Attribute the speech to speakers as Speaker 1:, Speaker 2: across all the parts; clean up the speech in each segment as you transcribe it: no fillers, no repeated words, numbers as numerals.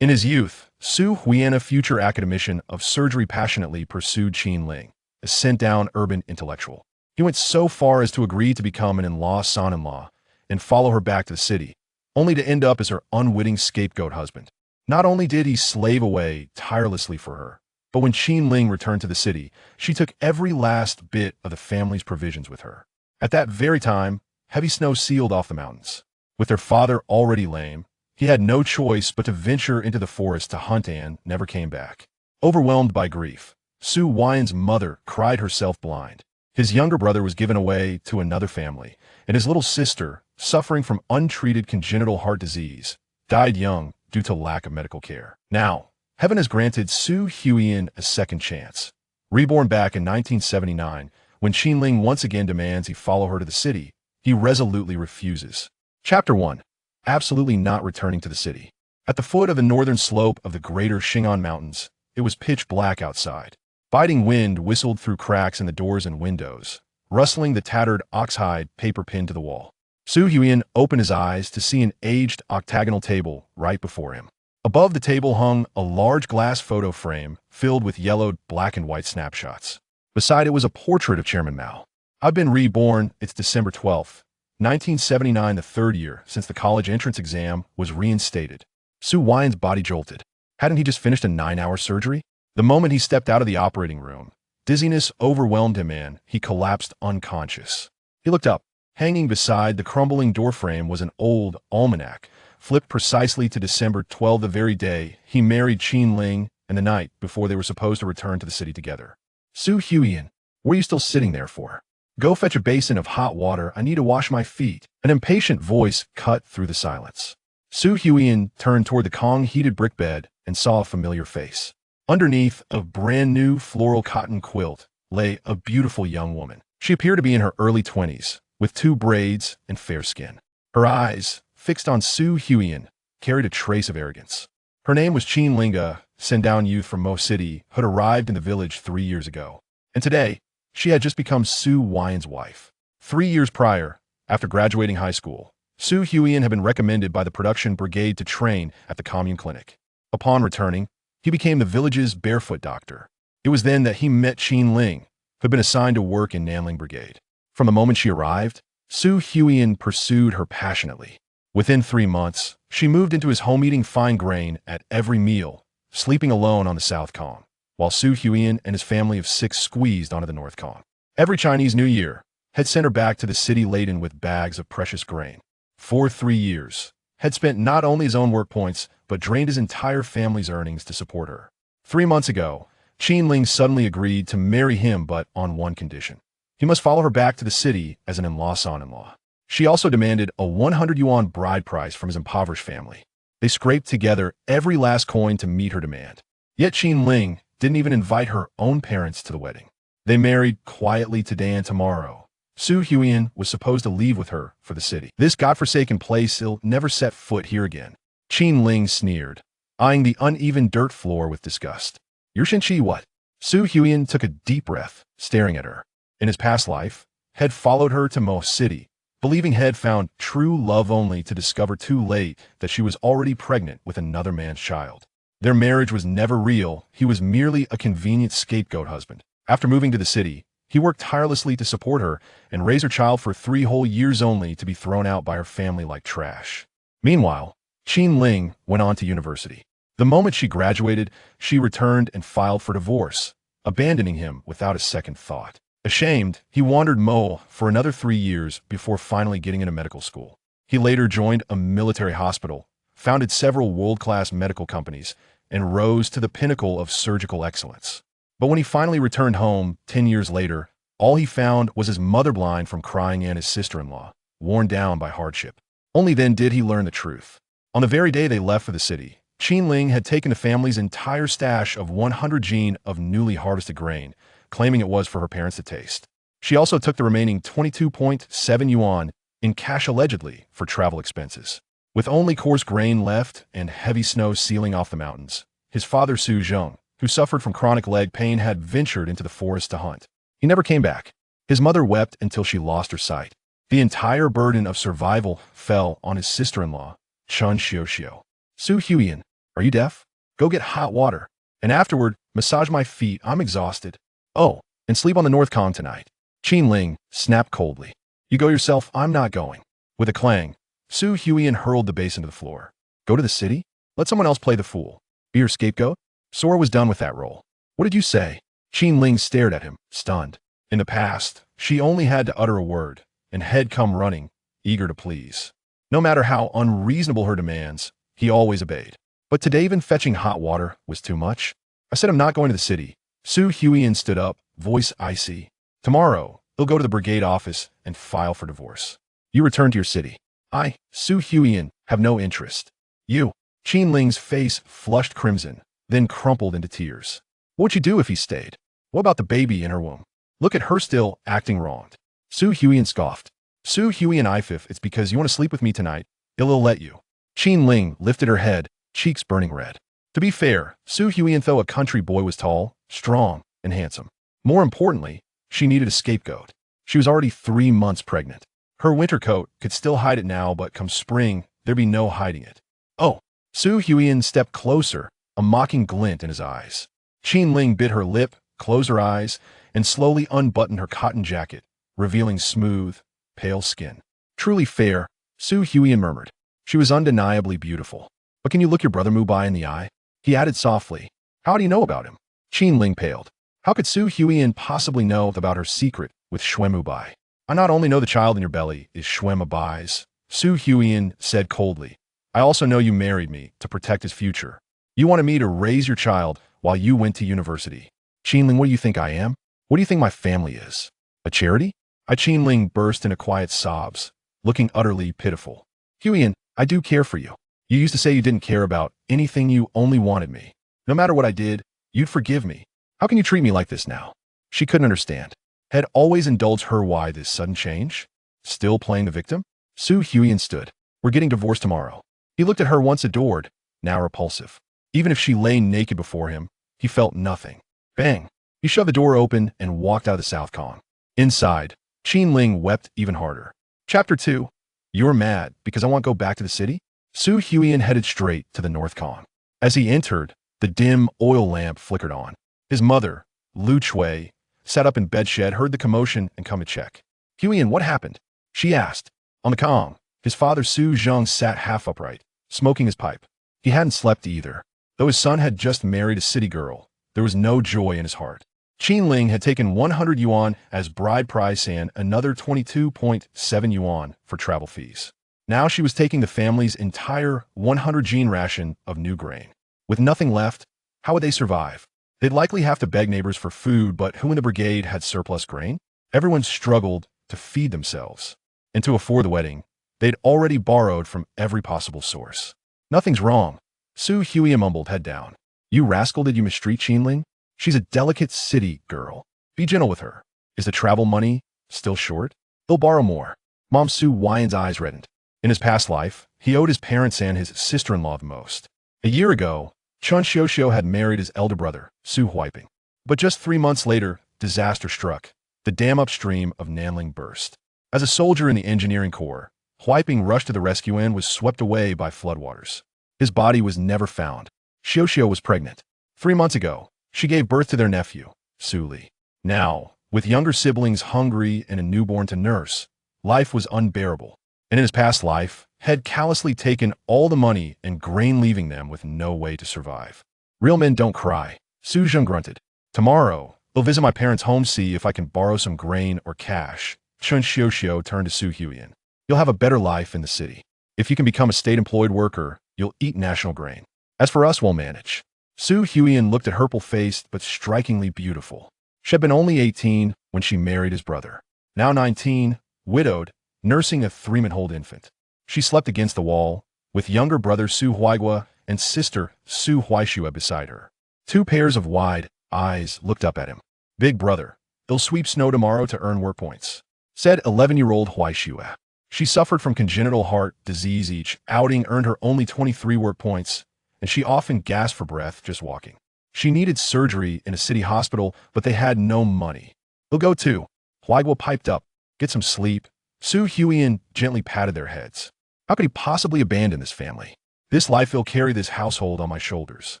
Speaker 1: In his youth, Su Huaian, a future academician of surgery, passionately pursued Qin Ling, a sent-down urban intellectual. He went so far as to agree to become an in-law son-in-law and follow her back to the city, only to end up as her unwitting scapegoat husband. Not only did he slave away tirelessly for her, but when Qin Ling returned to the city, she took every last bit of the family's provisions with her. At that very time, heavy snow sealed off the mountains. With their father already lame, he had no choice but to venture into the forest to hunt and never came back. Overwhelmed by grief, Su Huaian's mother cried herself blind. His younger brother was given away to another family, and his little sister, suffering from untreated congenital heart disease, died young due to lack of medical care. Now, heaven has granted Su Huaian a second chance. Reborn back in 1979, when Qin Ling once again demands he follow her to the city, he resolutely refuses. Chapter 1. Absolutely not returning to the city. At the foot of the northern slope of the greater Xin'an Mountains, it was pitch black outside. Biting wind whistled through cracks in the doors and windows, rustling the tattered oxhide paper pinned to the wall. Su Huaian opened his eyes to see an aged octagonal table right before him. Above the table hung a large glass photo frame filled with yellowed black and white snapshots. Beside it was a portrait of Chairman Mao. "I've been reborn. It's December 12th. 1979, the third year since the college entrance exam was reinstated." Su Huaian's body jolted. Hadn't he just finished a 9-hour surgery? The moment he stepped out of the operating room, dizziness overwhelmed him and he collapsed unconscious. He looked up. Hanging beside the crumbling doorframe was an old almanac, flipped precisely to December 12, the very day he married Qin Ling and the night before they were supposed to return to the city together. "Su Huaian, what are you still sitting there for? Go fetch a basin of hot water. I need to wash my feet." An impatient voice cut through the silence. Su Huaian turned toward the Kong-heated brick bed and saw a familiar face. Underneath a brand-new floral cotton quilt lay a beautiful young woman. She appeared to be in her early 20s, with 2 braids and fair skin. Her eyes, fixed on Su Huaian, carried a trace of arrogance. Her name was Qin Ling, a sent-down youth from Mo City who had arrived in the village 3 years ago. And today, she had just become Su Huaian's wife. 3 years prior, after graduating high school, Su Huaian had been recommended by the production brigade to train at the commune clinic. Upon returning, he became the village's barefoot doctor. It was then that he met Qin Ling, who had been assigned to work in Nanling Brigade. From the moment she arrived, Su Huaian pursued her passionately. Within 3 months, she moved into his home, eating fine grain at every meal, sleeping alone on the South Kong, while Su Huaian and his family of 6 squeezed onto the North Kong. Every Chinese New Year had sent her back to the city laden with bags of precious grain. For 3 years, had spent not only his own work points, but drained his entire family's earnings to support her. 3 months ago, Qin Ling suddenly agreed to marry him, but on one condition. He must follow her back to the city as an in-law son-in-law. She also demanded a 100 yuan bride price from his impoverished family. They scraped together every last coin to meet her demand. Yet Qin Ling didn't even invite her own parents to the wedding. They married quietly today, and tomorrow, Su Huaian was supposed to leave with her for the city. This godforsaken place, he'll never set foot here again. Qin Ling sneered, eyeing the uneven dirt floor with disgust. "You're Shenqi what?" Su Huaian took a deep breath, staring at her. In his past life, had followed her to Mo City, believing had found true love, only to discover too late that she was already pregnant with another man's child. Their marriage was never real. He was merely a convenient scapegoat husband. After moving to the city, he worked tirelessly to support her and raise her child for 3 whole years, only to be thrown out by her family like trash. Meanwhile, Qin Ling went on to university. The moment she graduated, she returned and filed for divorce, abandoning him without a second thought. Ashamed, he wandered Mo for another 3 years before finally getting into medical school. He later joined a military hospital, founded several world-class medical companies, and rose to the pinnacle of surgical excellence. But when he finally returned home 10 years later, all he found was his mother, blind from crying, and his sister-in-law, worn down by hardship. Only then did he learn the truth. On the very day they left for the city, Qin Ling had taken the family's entire stash of 100 jin of newly harvested grain, claiming it was for her parents to taste. She also took the remaining 22.7 yuan in cash, allegedly for travel expenses. With only coarse grain left and heavy snow sealing off the mountains, his father Su Zhong, who suffered from chronic leg pain, had ventured into the forest to hunt. He never came back. His mother wept until she lost her sight. The entire burden of survival fell on his sister-in-law, Chun Xiuxiu. Su Huaian, Are you deaf? Go get hot water. And afterward, massage my feet. I'm exhausted. Oh, and sleep on the North Con tonight. Qin Ling snapped coldly. You go yourself. I'm not going. With a clang, Su Huiyan hurled the basin to the floor. Go to the city? Let someone else play the fool. Be your scapegoat? Sora was done with that role. What did you say? Qin Ling stared at him, stunned. In the past, she only had to utter a word, and head come running, eager to please. No matter how unreasonable her demands, he always obeyed. But today even fetching hot water was too much. I said I'm not going to the city. Su Huiyan stood up, voice icy. Tomorrow, he'll go to the brigade office and file for divorce. You return to your city. I, Su Huiyan, have no interest. You. Qin Ling's face flushed crimson, then crumpled into tears. What would you do if he stayed? What about the baby in her womb? Look at her still acting wronged. Su Huiyan scoffed. Su Huiyan if it's because you want to sleep with me tonight, he'll let you. Qin Ling lifted her head, cheeks burning red. To be fair, Su Huiyan, though a country boy, was tall, strong, and handsome. More importantly, she needed a scapegoat. She was already 3 months pregnant. Her winter coat could still hide it now, but come spring, there'd be no hiding it. Oh, Su Huiyan stepped closer, a mocking glint in his eyes. Qin Ling bit her lip, closed her eyes, and slowly unbuttoned her cotton jacket, revealing smooth, pale skin. Truly fair, Su Huiyan murmured. She was undeniably beautiful. But can you look your brother Mubai in the eye? He added softly. How do you know about him? Qin Ling paled. How could Su Huiyan possibly know about her secret with Xue Mubai? I not only know the child in your belly is Xue Mubai's, Su Huiyan said coldly. I also know you married me to protect his future. You wanted me to raise your child while you went to university. Qin Ling, what do you think I am? What do you think my family is? A charity? Qin Ling burst into quiet sobs, looking utterly pitiful. Huiyan, I do care for you. You used to say you didn't care about anything, you only wanted me. No matter what I did, you'd forgive me. How can you treat me like this now? She couldn't understand. Had always indulged her why this sudden change? Still playing the victim? Su Huiyan stood. We're getting divorced tomorrow. He looked at her once adored, now repulsive. Even if she lay naked before him, he felt nothing. Bang! He shoved the door open and walked out of the South Con. Inside, Qin Ling wept even harder. Chapter 2. You're mad because I want to go back to the city? Su Huiyan headed straight to the North Con. As he entered, the dim oil lamp flickered on. His mother, Lu Chui, sat up in bedshed, heard the commotion, and come to check. Huiyan, what happened? She asked. On the Kong, his father Su Zheng sat half upright, smoking his pipe. He hadn't slept either. Though his son had just married a city girl, there was no joy in his heart. Qin Ling had taken 100 yuan as bride price and another 22.7 yuan for travel fees. Now she was taking the family's entire 100 jin ration of new grain. With nothing left, how would they survive? They'd likely have to beg neighbors for food, but who in the brigade had surplus grain? Everyone struggled to feed themselves. And to afford the wedding, they'd already borrowed from every possible source. Nothing's wrong. Su Huiyan mumbled, head down. You rascal, did you mistreat Qin Ling? She's a delicate city girl. Be gentle with her. Is the travel money still short? They'll borrow more. Mom Su Huaiyan's eyes reddened. In his past life, he owed his parents and his sister-in-law the most. A year ago, Chun Xiuxiu had married his elder brother, Su Huaiping. But just 3 months later, disaster struck. The dam upstream of Nanling burst. As a soldier in the engineering corps, Huaiping rushed to the rescue and was swept away by floodwaters. His body was never found. Xiuxiu was pregnant. 3 months ago, she gave birth to their nephew, Su Li. Now, with younger siblings hungry and a newborn to nurse, life was unbearable. And in his past life, had callously taken all the money and grain, leaving them with no way to survive. Real men don't cry, Su Zheng grunted. Tomorrow, they'll visit my parents' home, see if I can borrow some grain or cash. Chun Xiuxiu turned to Su Huiyan. You'll have a better life in the city. If you can become a state-employed worker, you'll eat national grain. As for us, we'll manage. Su Huiyan looked at her purple-faced but strikingly beautiful. She had been only 18 when she married his brother. Now 19, widowed, nursing a 3-month-old infant. She slept against the wall, with younger brother Su Huaigua and sister Su Huaishue beside her. 2 pairs of wide eyes looked up at him. Big brother, they'll sweep snow tomorrow to earn work points, said 11-year-old Huaishue. She suffered from congenital heart disease. Each outing earned her only 23 work points, and she often gasped for breath just walking. She needed surgery in a city hospital, but they had no money. They'll go too. Huaigua piped up. Get some sleep. Su Huiyan gently patted their heads. How could he possibly abandon this family? This life will carry this household on my shoulders.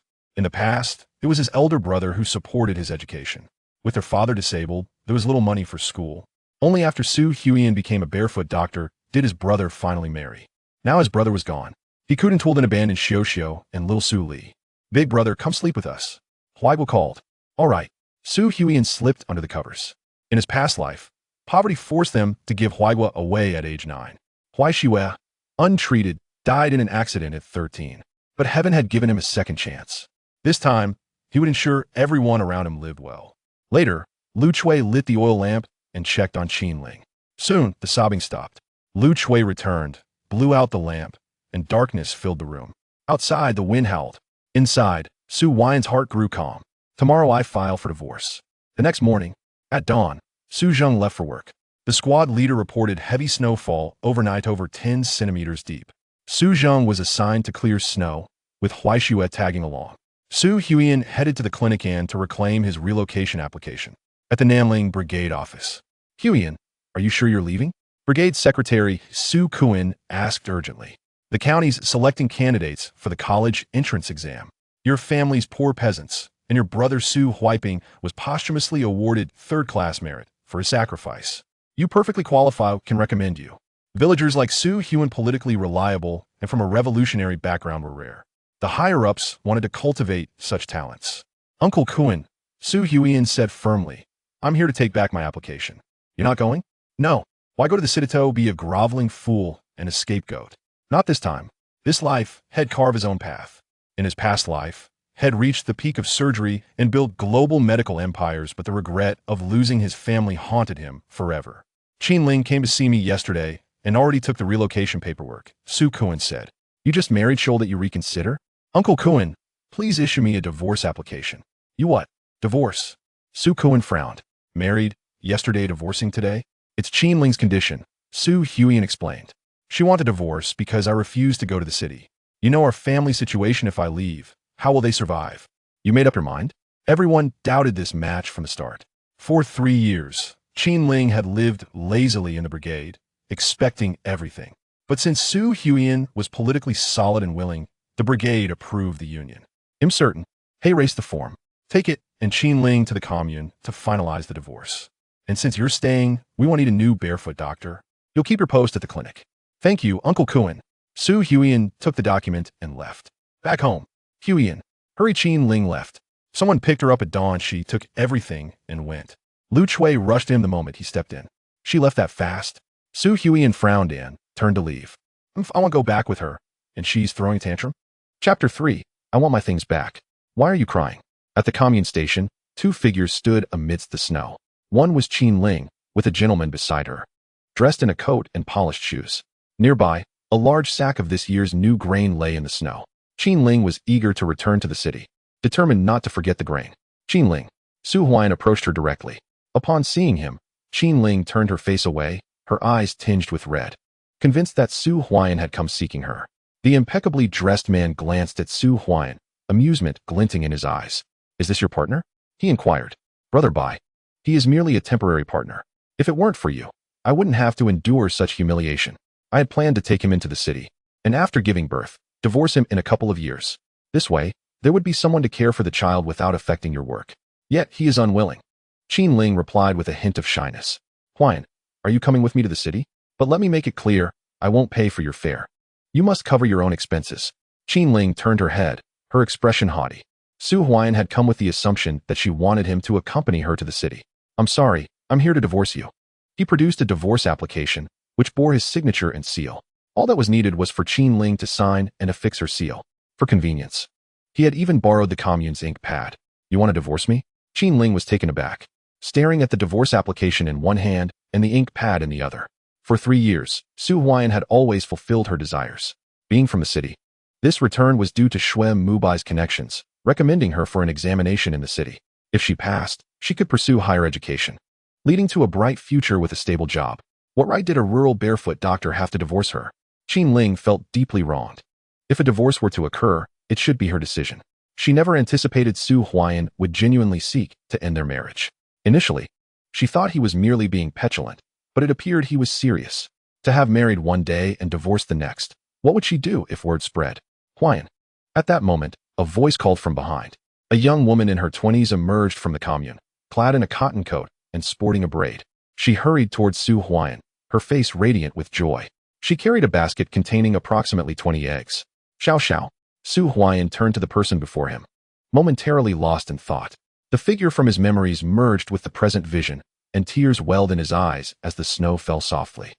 Speaker 1: In the past, it was his elder brother who supported his education. With their father disabled, there was little money for school. Only after Su Huaian became a barefoot doctor did his brother finally marry. Now his brother was gone. He couldn't hold and abandoned Xiao and Lil Su Li. Big brother, come sleep with us. Huaibo called. All right. Su Huaian slipped under the covers. In his past life, poverty forced them to give Huaibo away at age 9. Huai Shue, untreated, died in an accident at 13. But heaven had given him a second chance. This time, he would ensure everyone around him lived well. Later, Lu Chui lit the oil lamp and checked on Qin Ling. Soon, the sobbing stopped. Lu Chui returned, blew out the lamp, and darkness filled the room. Outside, the wind howled. Inside, Su Huaiyan's heart grew calm. Tomorrow I file for divorce. The next morning, at dawn, Su Zheng left for work. The squad leader reported heavy snowfall overnight over 10 centimeters deep. Su Zheng was assigned to clear snow, with Huai Shue tagging along. Su Huaiyan headed to the clinic to reclaim his relocation application. At the Nanling Brigade office. Huaiyan, are you sure you're leaving? Brigade Secretary Su Kuan asked urgently. The county's selecting candidates for the college entrance exam. Your family's poor peasants, and your brother Su Huaiping was posthumously awarded third-class merit for his sacrifice. You perfectly qualify, can recommend you. Villagers like Su Huaiyan, politically reliable and from a revolutionary background, were rare. The higher-ups wanted to cultivate such talents. Uncle Kuan, Su Huaiyan said firmly, I'm here to take back my application. You're not going? No. Why go to the Citadel, be a groveling fool and a scapegoat? Not this time. This life, Head carve his own path. In his past life, Head reached the peak of surgery and built global medical empires, but the regret of losing his family haunted him forever. Qin Ling came to see me yesterday and already took the relocation paperwork, Su Kuan said. You just married, should that you reconsider? Uncle Kuan, please issue me a divorce application. You what? Divorce? Su Kuan frowned. Married, yesterday, divorcing today? It's Qin Ling's condition, Su Huaiyan explained. She wanted a divorce because I refused to go to the city. You know our family situation. If I leave, how will they survive? You made up your mind? Everyone doubted this match from the start. For 3 years, Qin Ling had lived lazily in the brigade, expecting everything. But since Su Huaiyan was politically solid and willing, the brigade approved the union. I'm certain. Hey, race the form. Take it and Qin Ling to the commune to finalize the divorce. And since you're staying, we won't need a new barefoot doctor. You'll keep your post at the clinic. Thank you, Uncle Kuan. Su Huaiyan took the document and left. Back home. Huaiyan. Hurry. Qin Ling left. Someone picked her up at dawn. She took everything and went. Lu Chui rushed him the moment he stepped in. She left that fast. Su Huaiyan frowned and turned to leave. I want to go back with her. And she's throwing a tantrum? Chapter 3. I want my things back. Why are you crying? At the commune station, 2 figures stood amidst the snow. One was Qin Ling, with a gentleman beside her, dressed in a coat and polished shoes. Nearby, a large sack of this year's new grain lay in the snow. Qin Ling was eager to return to the city, determined not to forget the grain. Qin Ling. Su Huaiyan approached her directly. Upon seeing him, Qin Ling turned her face away, her eyes tinged with red. Convinced that Su Huaiyan had come seeking her, the impeccably dressed man glanced at Su Huaiyan, amusement glinting in his eyes. Is this your partner? He inquired. Brother, bye. He is merely a temporary partner. If it weren't for you, I wouldn't have to endure such humiliation. I had planned to take him into the city, and after giving birth, divorce him in a couple of years. This way, there would be someone to care for the child without affecting your work. Yet he is unwilling. Qin Ling replied with a hint of shyness. Huaiyan, are you coming with me to the city? But let me make it clear, I won't pay for your fare. You must cover your own expenses. Qin Ling turned her head, her expression haughty. Su Huaiyan had come with the assumption that she wanted him to accompany her to the city. I'm sorry, I'm here to divorce you. He produced a divorce application, which bore his signature and seal. All that was needed was for Qin Ling to sign and affix her seal, for convenience. He had even borrowed the commune's ink pad. You want to divorce me? Qin Ling was taken aback, staring at the divorce application in one hand and the ink pad in the other. For 3 years, Su Huaiyan had always fulfilled her desires. Being from the city, this return was due to Shuem Mubai's connections, recommending her for an examination in the city. If she passed, she could pursue higher education, leading to a bright future with a stable job. What right did a rural barefoot doctor have to divorce her? Qin Ling felt deeply wronged. If a divorce were to occur, it should be her decision. She never anticipated Su Huaiyan would genuinely seek to end their marriage. Initially, she thought he was merely being petulant, but it appeared he was serious. To have married one day and divorced the next, what would she do if word spread? Huaian. At that moment, a voice called from behind. A young woman in her 20s emerged from the commune, clad in a cotton coat and sporting a braid. She hurried towards Su Huaian, her face radiant with joy. She carried a basket containing approximately 20 eggs. Xiao Xiao. Su Huaian turned to the person before him, momentarily lost in thought. The figure from his memories merged with the present vision, and tears welled in his eyes as the snow fell softly.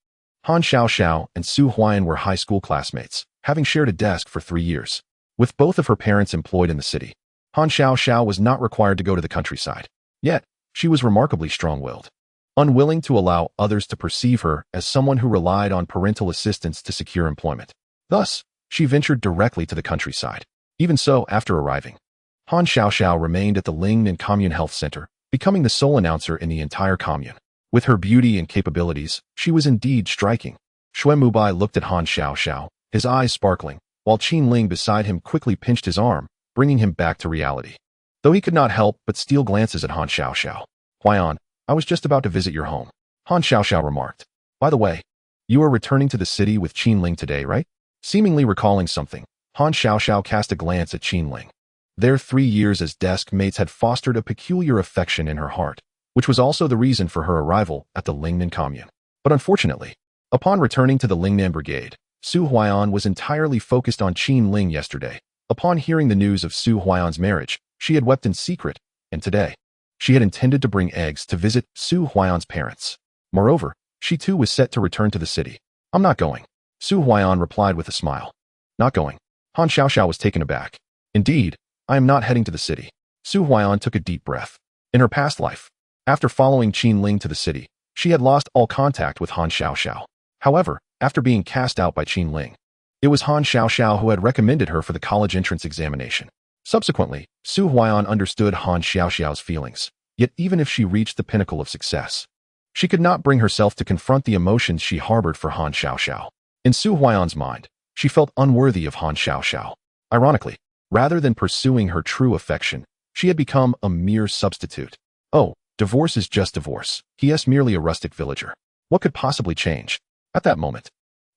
Speaker 1: Han Xiao Xiao and Su Huaian were high school classmates, having shared a desk for 3 years. With both of her parents employed in the city, Han Xiao Xiao was not required to go to the countryside. Yet, she was remarkably strong-willed, unwilling to allow others to perceive her as someone who relied on parental assistance to secure employment. Thus, she ventured directly to the countryside. Even so, after arriving, Han Xiao Xiao remained at the Lingnan Commune Health Center, becoming the sole announcer in the entire commune. With her beauty and capabilities, she was indeed striking. Xue Mubai looked at Han Xiao Xiao, his eyes sparkling, while Qin Ling beside him quickly pinched his arm, bringing him back to reality. Though he could not help but steal glances at Han Xiao Xiao. Huaian, I was just about to visit your home, Han Xiao Xiao remarked. By the way, you are returning to the city with Qin Ling today, right? Seemingly recalling something, Han Xiao Xiao cast a glance at Qin Ling. Their 3 years as desk mates had fostered a peculiar affection in her heart, which was also the reason for her arrival at the Lingnan commune. But unfortunately, upon returning to the Lingnan brigade, Su Huaian was entirely focused on Qin Ling yesterday. Upon hearing the news of Su Huaian's marriage, she had wept in secret, and today, she had intended to bring eggs to visit Su Huaian's parents. Moreover, she too was set to return to the city. I'm not going, Su Huaian replied with a smile. Not going. Han Xiao Xiao was taken aback. Indeed, I am not heading to the city. Su Huaian took a deep breath. In her past life, after following Qin Ling to the city, she had lost all contact with Han Xiao Xiao. However, after being cast out by Qin Ling, it was Han Xiao Xiao who had recommended her for the college entrance examination. Subsequently, Su Huaian understood Han Xiao Xiao's feelings, yet even if she reached the pinnacle of success, she could not bring herself to confront the emotions she harbored for Han Xiao Xiao. In Su Huaian's mind, she felt unworthy of Han Xiao Xiao. Ironically, rather than pursuing her true affection, she had become a mere substitute. Oh, divorce is just divorce. He is merely a rustic villager. What could possibly change? At that moment,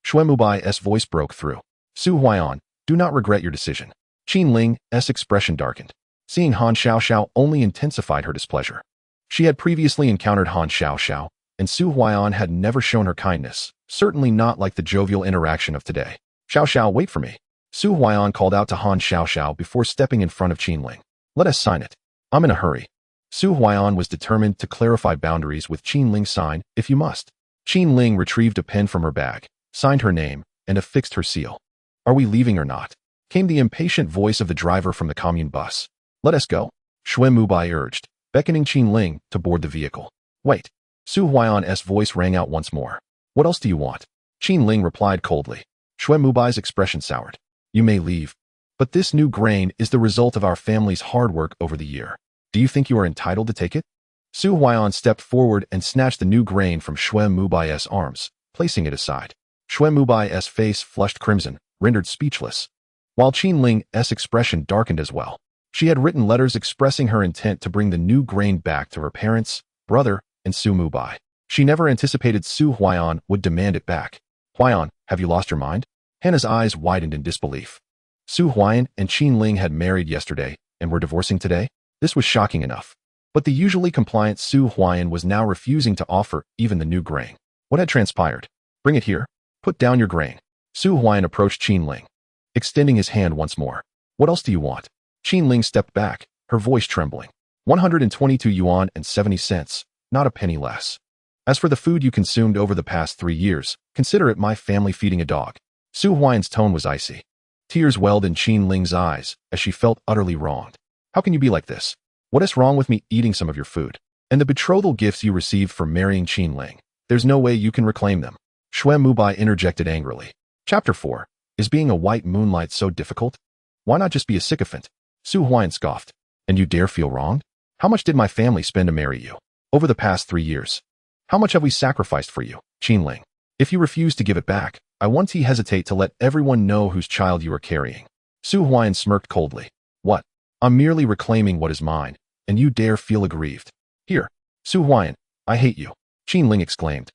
Speaker 1: Xue Mubai's voice broke through. Su Huaian, do not regret your decision. Qin Ling's expression darkened. Seeing Han Xiao Xiao only intensified her displeasure. She had previously encountered Han Xiao Xiao, and Su Huaian had never shown her kindness, certainly not like the jovial interaction of today. Xiao Xiao, wait for me. Su Huaian called out to Han Xiao Xiao before stepping in front of Qin Ling. Let us sign it. I'm in a hurry. Su Huaian was determined to clarify boundaries with Qin Ling. Sign, if you must. Qin Ling retrieved a pen from her bag, signed her name, and affixed her seal. Are we leaving or not? Came the impatient voice of the driver from the commune bus. Let us go, Xue Mubai urged, beckoning Qin Ling to board the vehicle. Wait. Su Huaian's voice rang out once more. What else do you want? Qin Ling replied coldly. Xue Mubai's expression soured. You may leave, but this new grain is the result of our family's hard work over the year. Do you think you are entitled to take it? Su Huaian stepped forward and snatched the new grain from Xue Mubai's arms, placing it aside. Xue Mubai's face flushed crimson, rendered speechless, while Qin Ling's expression darkened as well. She had written letters expressing her intent to bring the new grain back to her parents, brother, and Su Mubai. She never anticipated Su Huaian would demand it back. Huaian, have you lost your mind? Hannah's eyes widened in disbelief. Su Huaian and Qin Ling had married yesterday and were divorcing today? This was shocking enough. But the usually compliant Su Huaian was now refusing to offer even the new grain. What had transpired? Bring it here. Put down your grain. Su Huaian approached Qin Ling, extending his hand once more. What else do you want? Qin Ling stepped back, her voice trembling. 122 yuan and 70 cents, not a penny less. As for the food you consumed over the past 3 years, consider it my family feeding a dog. Su Huaian's tone was icy. Tears welled in Qin Ling's eyes as she felt utterly wronged. How can you be like this? What is wrong with me eating some of your food? And the betrothal gifts you received for marrying Qin Ling, there's no way you can reclaim them. Xue Mubai interjected angrily. Chapter 4. Is being a white moonlight so difficult? Why not just be a sycophant? Su Huaian scoffed. And you dare feel wronged? How much did my family spend to marry you? Over the past 3 years. How much have we sacrificed for you, Qin Ling? If you refuse to give it back, I won't hesitate to let everyone know whose child you are carrying. Su Huaian smirked coldly. What? I'm merely reclaiming what is mine, and you dare feel aggrieved. Here, Su Huaian, I hate you, Qin Ling exclaimed,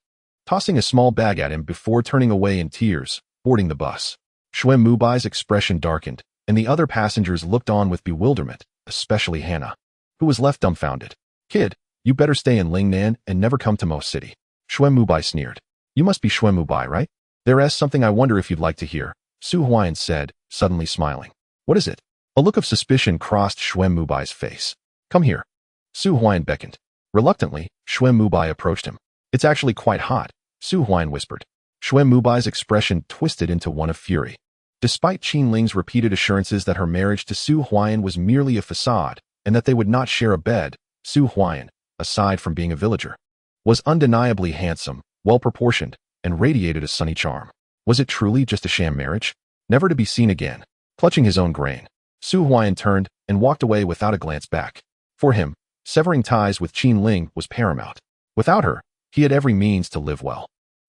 Speaker 1: tossing a small bag at him before turning away in tears, boarding the bus. Xuan Mubai's expression darkened, and the other passengers looked on with bewilderment, especially Hannah, who was left dumbfounded. Kid, you better stay in Lingnan and never come to Mo City. Xuan Mubai sneered. You must be Xuan Mubai, right? There's something I wonder if you'd like to hear, Su Huaiyan said, suddenly smiling. What is it? A look of suspicion crossed Xuan Mubai's face. Come here. Su Huaiyan beckoned. Reluctantly, Xuan Mubai approached him. It's actually quite hot, Su Huaiyan whispered. Xuan Mubai's expression twisted into one of fury. Despite Qin Ling's repeated assurances that her marriage to Su Huaiyan was merely a facade and that they would not share a bed, Su Huaiyan, aside from being a villager, was undeniably handsome, well-proportioned, and radiated a sunny charm. Was it truly just a sham marriage? Never to be seen again. Clutching his own grain, Su Huaiyan turned and walked away without a glance back. For him, severing ties with Qin Ling was paramount. Without her, he had every means to live well.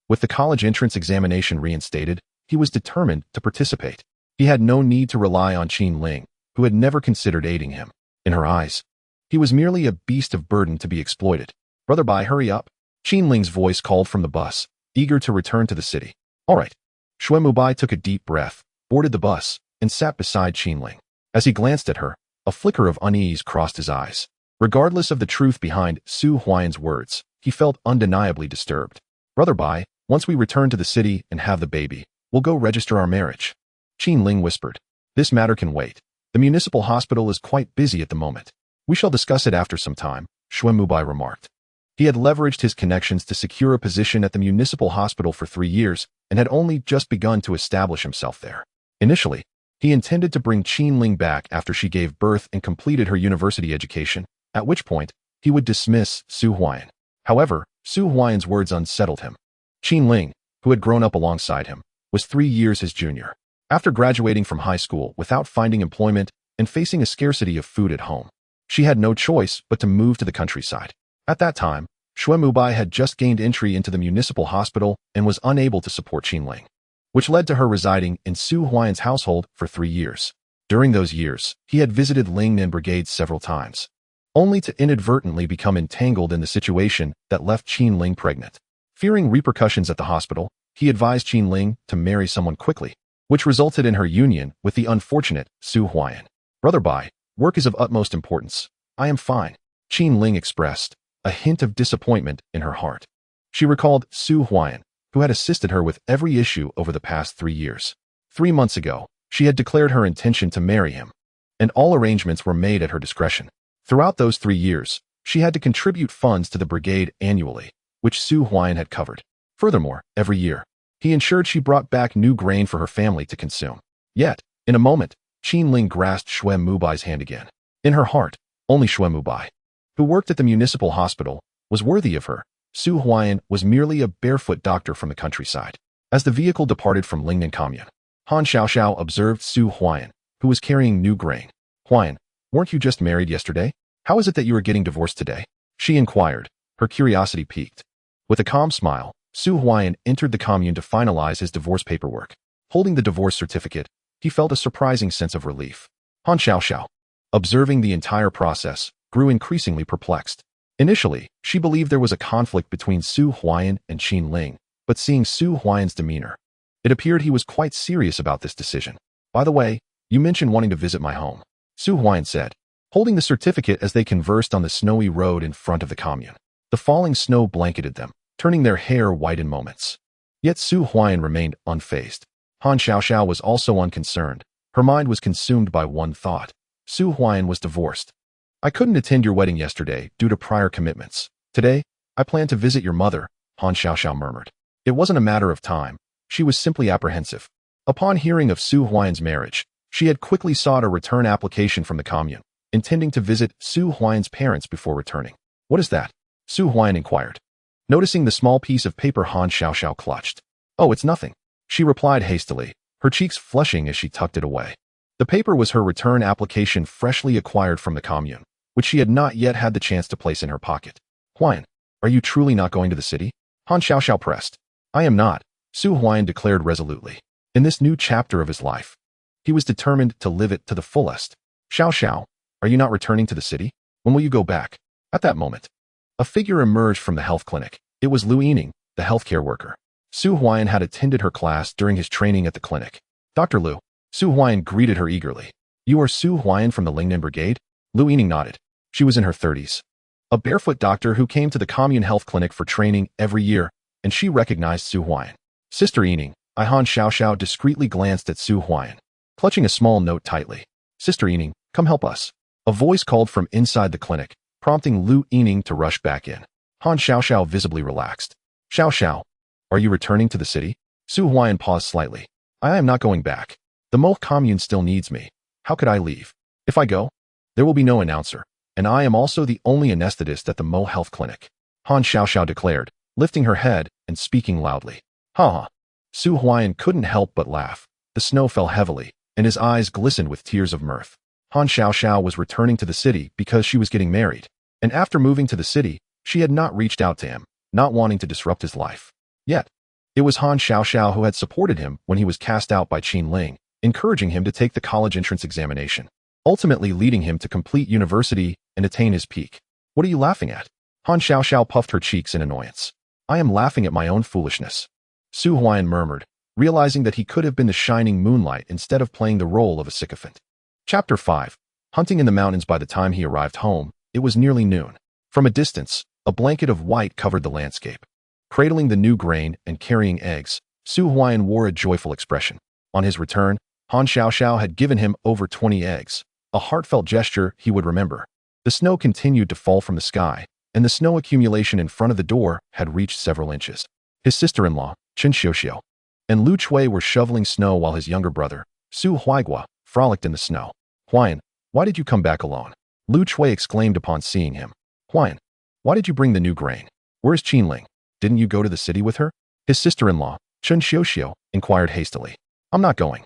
Speaker 1: With the college entrance examination reinstated, he was determined to participate. He had no need to rely on Qin Ling, who had never considered aiding him. In her eyes, he was merely a beast of burden to be exploited. Brother Bai, hurry up. Qin Ling's voice called from the bus, eager to return to the city. All right. Xuan Mubai took a deep breath, boarded the bus, and sat beside Qin Ling. As he glanced at her, a flicker of unease crossed his eyes. Regardless of the truth behind Su Huaiyan's words, he felt undeniably disturbed. Brother Bai, once we return to the city and have the baby, we'll go register our marriage. Qin Ling whispered. This matter can wait. The municipal hospital is quite busy at the moment. We shall discuss it after some time, Xuan Mubai remarked. He had leveraged his connections to secure a position at the municipal hospital for 3 years and had only just begun to establish himself there. Initially, he intended to bring Qin Ling back after she gave birth and completed her university education, at which point he would dismiss Su Huaiyan. However, Su Huaiyan's words unsettled him. Qin Ling, who had grown up alongside him, was 3 years his junior. After graduating from high school without finding employment and facing a scarcity of food at home, she had no choice but to move to the countryside. At that time, Xuan Mubai had just gained entry into the municipal hospital and was unable to support Qin Ling, which led to her residing in Su Huaiyan's household for 3 years. During those years, he had visited Lingnan Brigade several times, only to inadvertently become entangled in the situation that left Qin Ling pregnant. Fearing repercussions at the hospital, he advised Qin Ling to marry someone quickly, which resulted in her union with the unfortunate Su Huaiyan. Brother Bai, work is of utmost importance. I am fine, Qin Ling expressed, a hint of disappointment in her heart. She recalled Su Huaiyan, who had assisted her with every issue over the past 3 years. 3 months ago, she had declared her intention to marry him, and all arrangements were made at her discretion. Throughout those 3 years, she had to contribute funds to the brigade annually, which Su Huaiyan had covered. Furthermore, every year, he ensured she brought back new grain for her family to consume. Yet, in a moment, Qin Ling grasped Xuan Mubai's hand again. In her heart, only Xuan Mubai, who worked at the municipal hospital, was worthy of her. Su Huaiyan was merely a barefoot doctor from the countryside. As the vehicle departed from Lingnan Commune, Han Xiaoxiao observed Su Huaiyan, who was carrying new grain. Huaiyan, weren't you just married yesterday? How is it that you are getting divorced today? She inquired, her curiosity piqued. With a calm smile, Su Huaiyan entered the commune to finalize his divorce paperwork. Holding the divorce certificate, he felt a surprising sense of relief. Han Xiaoxiao, observing the entire process, grew increasingly perplexed. Initially, she believed there was a conflict between Su Huaiyan and Qin Ling, but seeing Su Huaiyan's demeanor, it appeared he was quite serious about this decision. By the way, you mentioned wanting to visit my home, Su Huaiyan said, holding the certificate as they conversed on the snowy road in front of the commune. The falling snow blanketed them, turning their hair white in moments. Yet Su Huaiyan remained unfazed. Han Xiaoxiao was also unconcerned. Her mind was consumed by one thought. Su Huaiyan was divorced. I couldn't attend your wedding yesterday due to prior commitments. Today, I plan to visit your mother, Han Xiaoxiao murmured. It wasn't a matter of time. She was simply apprehensive. Upon hearing of Su Huaiyan's marriage, she had quickly sought a return application from the commune, intending to visit Su Huaiyan's parents before returning. What is that? Su Huaiyan inquired, noticing the small piece of paper Han Xiaoxiao clutched. Oh, it's nothing, she replied hastily, her cheeks flushing as she tucked it away. The paper was her return application freshly acquired from the commune, which she had not yet had the chance to place in her pocket. Huaiyan, are you truly not going to the city? Han Xiaoxiao pressed. I am not, Su Huaiyan declared resolutely. In this new chapter of his life, he was determined to live it to the fullest. Xiaoxiao, are you not returning to the city? When will you go back? At that moment, a figure emerged from the health clinic. It was Lu Yining, the healthcare worker. Su Huaiyan had attended her class during his training at the clinic. Dr. Lu. Su Huaiyan greeted her eagerly. You are Su Huaiyan from the Lingnan Brigade? Lu Yining nodded. She was in her 30s. A barefoot doctor who came to the commune health clinic for training every year, and she recognized Su Huaiyan. Sister Yining, Han Xiaoxiao discreetly glanced at Su Huaiyan, clutching a small note tightly. Sister Yining, come help us. A voice called from inside the clinic, prompting Lu Yining to rush back in. Han Xiaoxiao visibly relaxed. Xiaoxiao, are you returning to the city? Su Huaiyan paused slightly. I am not going back. The Mo commune still needs me. How could I leave? If I go, there will be no announcer, and I am also the only anesthetist at the Mo Health Clinic. Han Xiaoxiao declared, lifting her head and speaking loudly. Ha ha. Su Huaiyan couldn't help but laugh. The snow fell heavily, and his eyes glistened with tears of mirth. Han Xiaoxiao was returning to the city because she was getting married, and after moving to the city, she had not reached out to him, not wanting to disrupt his life. Yet, it was Han Xiaoxiao who had supported him when he was cast out by Qin Ling, encouraging him to take the college entrance examination, ultimately leading him to complete university and attain his peak. What are you laughing at? Han Xiaoxiao puffed her cheeks in annoyance. I am laughing at my own foolishness. Su Huaiyan murmured, realizing that he could have been the shining moonlight instead of playing the role of a sycophant. Chapter 5. Hunting in the mountains. By the time he arrived home, it was nearly noon. From a distance, a blanket of white covered the landscape. Cradling the new grain and carrying eggs, Su Huaiyan wore a joyful expression. On his return, Han Xiaoxiao had given him over 20 eggs, a heartfelt gesture he would remember. The snow continued to fall from the sky, and the snow accumulation in front of the door had reached several inches. His sister-in-law, Chen Xiuxiu, and Lu Chui were shoveling snow while his younger brother, Su Huaigua, frolicked in the snow. Huaiyan, why did you come back alone? Lu Chui exclaimed upon seeing him. Huaiyan, why did you bring the new grain? Where's Qin Ling? Didn't you go to the city with her? His sister-in-law, Chen Xiuxiu, inquired hastily. I'm not going.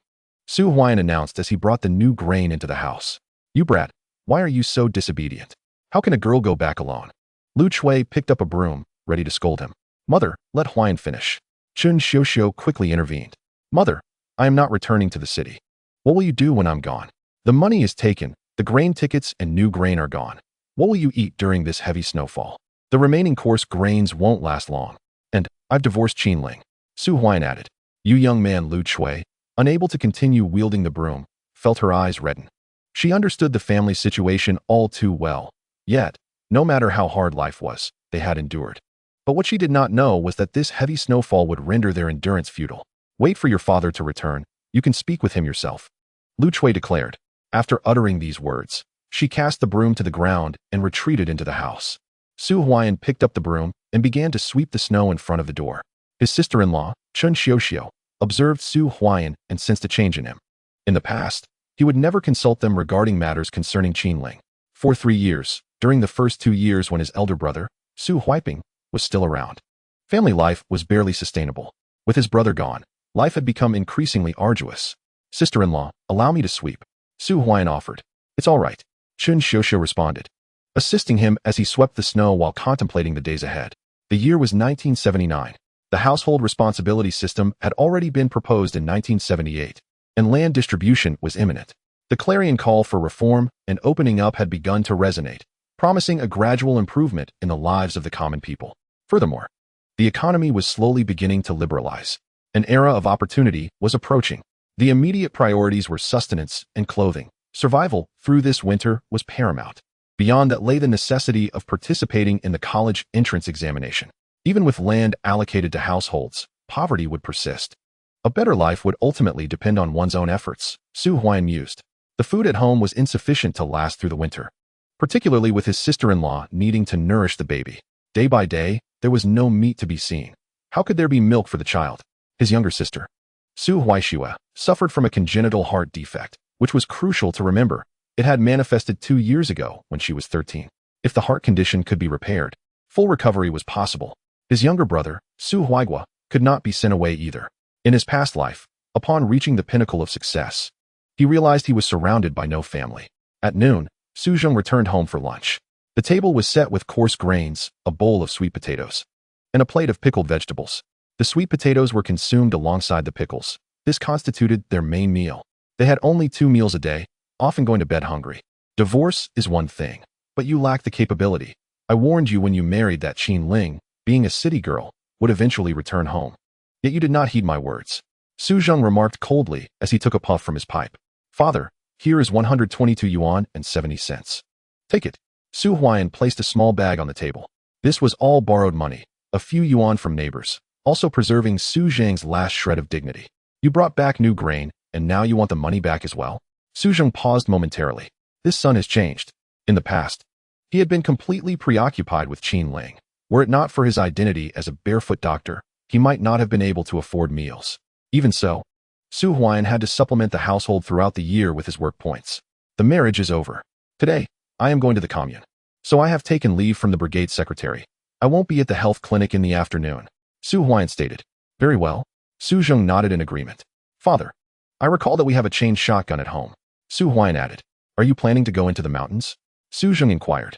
Speaker 1: Su Huaiyan announced as he brought the new grain into the house. You brat, why are you so disobedient? How can a girl go back alone? Lu Chui picked up a broom, ready to scold him. Mother, let Huaiyan finish. Chen Xiuxiu quickly intervened. Mother, I am not returning to the city. What will you do when I'm gone? The money is taken, the grain tickets and new grain are gone. What will you eat during this heavy snowfall? The remaining coarse grains won't last long. And I've divorced Qin Ling. Su Huaiyan added. You young man. Lu Chui, unable to continue wielding the broom, felt her eyes redden. She understood the family situation all too well. Yet, no matter how hard life was, they had endured. But what she did not know was that this heavy snowfall would render their endurance futile. Wait for your father to return. You can speak with him yourself. Lu Chui declared. After uttering these words, she cast the broom to the ground and retreated into the house. Su Huaiyan picked up the broom and began to sweep the snow in front of the door. His sister-in-law, Chen Xiuxiu, observed Su Huaiyan and sensed a change in him. In the past, he would never consult them regarding matters concerning Qin Ling. For 3 years, during the first 2 years when his elder brother, Su Huaiping, was still around, family life was barely sustainable. With his brother gone, life had become increasingly arduous. Sister-in-law, allow me to sweep. Su Huaiyan offered. It's all right. Chen Xiuxiu responded, assisting him as he swept the snow while contemplating the days ahead. The year was 1979. The household responsibility system had already been proposed in 1978, and land distribution was imminent. The clarion call for reform and opening up had begun to resonate, promising a gradual improvement in the lives of the common people. Furthermore, the economy was slowly beginning to liberalize. An era of opportunity was approaching. The immediate priorities were sustenance and clothing. Survival through this winter was paramount. Beyond that lay the necessity of participating in the college entrance examination. Even with land allocated to households, poverty would persist. A better life would ultimately depend on one's own efforts, Su Huaiyan mused. The food at home was insufficient to last through the winter, particularly with his sister-in-law needing to nourish the baby. Day by day, there was no meat to be seen. How could there be milk for the child? His younger sister, Su Huaishua, suffered from a congenital heart defect, which was crucial to remember. It had manifested 2 years ago when she was 13. If the heart condition could be repaired, full recovery was possible. His younger brother, Su Huaigua, could not be sent away either. In his past life, upon reaching the pinnacle of success, he realized he was surrounded by no family. At noon, Su Zheng returned home for lunch. The table was set with coarse grains, a bowl of sweet potatoes, and a plate of pickled vegetables. The sweet potatoes were consumed alongside the pickles. This constituted their main meal. They had only 2 meals a day, often going to bed hungry. Divorce is one thing, but you lack the capability. I warned you when you married that Qin Ling, being a city girl, would eventually return home. Yet you did not heed my words. Su Zheng remarked coldly as he took a puff from his pipe. Father, here is 122 yuan and 70 cents. Take it. Su Huaiyan placed a small bag on the table. This was all borrowed money, a few yuan from neighbors, also preserving Su Zheng's last shred of dignity. You brought back new grain, and now you want the money back as well? Su Zheng paused momentarily. This son has changed. In the past, he had been completely preoccupied with Qin Ling. Were it not for his identity as a barefoot doctor, he might not have been able to afford meals. Even so, Su Huaiyan had to supplement the household throughout the year with his work points. The marriage is over. Today, I am going to the commune. So I have taken leave from the brigade secretary. I won't be at the health clinic in the afternoon. Su Huaiyan stated. Very well. Su Zheng nodded in agreement. Father, I recall that we have a chain shotgun at home. Su Huaiyan added. Are you planning to go into the mountains? Su Zheng inquired.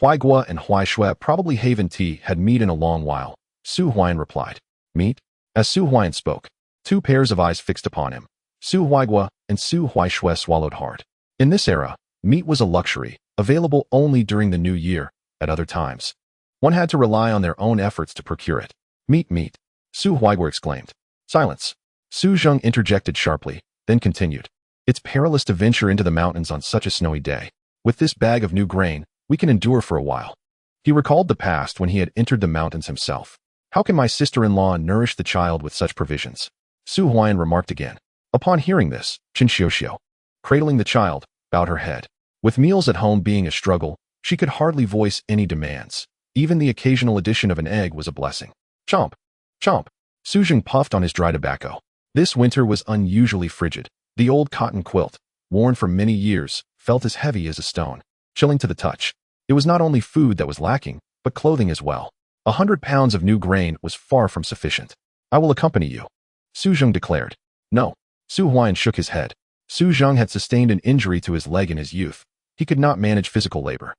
Speaker 1: Huaigua and Huaishui probably Haven Tea had meat in a long while. Su Huaiyan replied. Meat? As Su Huaiyan spoke, two pairs of eyes fixed upon him. Su Huaigua and Su Huaishui swallowed hard. In this era, meat was a luxury, available only during the new year. At other times, one had to rely on their own efforts to procure it. Meat, Su Huaigua exclaimed. Silence. Su Zheng interjected sharply, then continued. It's perilous to venture into the mountains on such a snowy day. With this bag of new grain, we can endure for a while. He recalled the past when he had entered the mountains himself. How can my sister-in-law nourish the child with such provisions? Su Huaiyan remarked again. Upon hearing this, Chen Xiuxiu, cradling the child, bowed her head. With meals at home being a struggle, she could hardly voice any demands. Even the occasional addition of an egg was a blessing. Chomp! Chomp! Su Zheng puffed on his dry tobacco. This winter was unusually frigid. The old cotton quilt, worn for many years, felt as heavy as a stone, chilling to the touch. It was not only food that was lacking, but clothing as well. 100 pounds of new grain was far from sufficient. I will accompany you, Su Zheng declared. No. Su Huaiyan shook his head. Su Zheng had sustained an injury to his leg in his youth. He could not manage physical labor,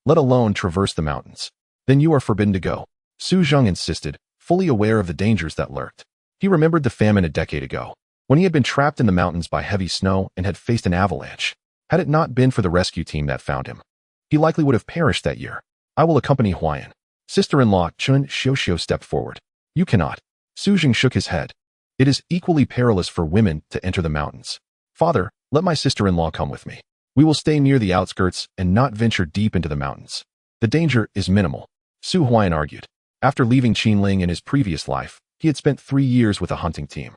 Speaker 1: let alone traverse the mountains. Then you are forbidden to go, Su Zheng insisted, fully aware of the dangers that lurked. He remembered the famine a decade ago, when he had been trapped in the mountains by heavy snow and had faced an avalanche. Had it not been for the rescue team that found him, he likely would have perished that year. I will accompany Huaiyan. Sister-in-law Chen Xiuxiu stepped forward. You cannot. Su Zheng shook his head. It is equally perilous for women to enter the mountains. Father, let my sister-in-law come with me. We will stay near the outskirts and not venture deep into the mountains. The danger is minimal, Su Huaiyan argued. After leaving Qinling in his previous life, he had spent 3 years with a hunting team.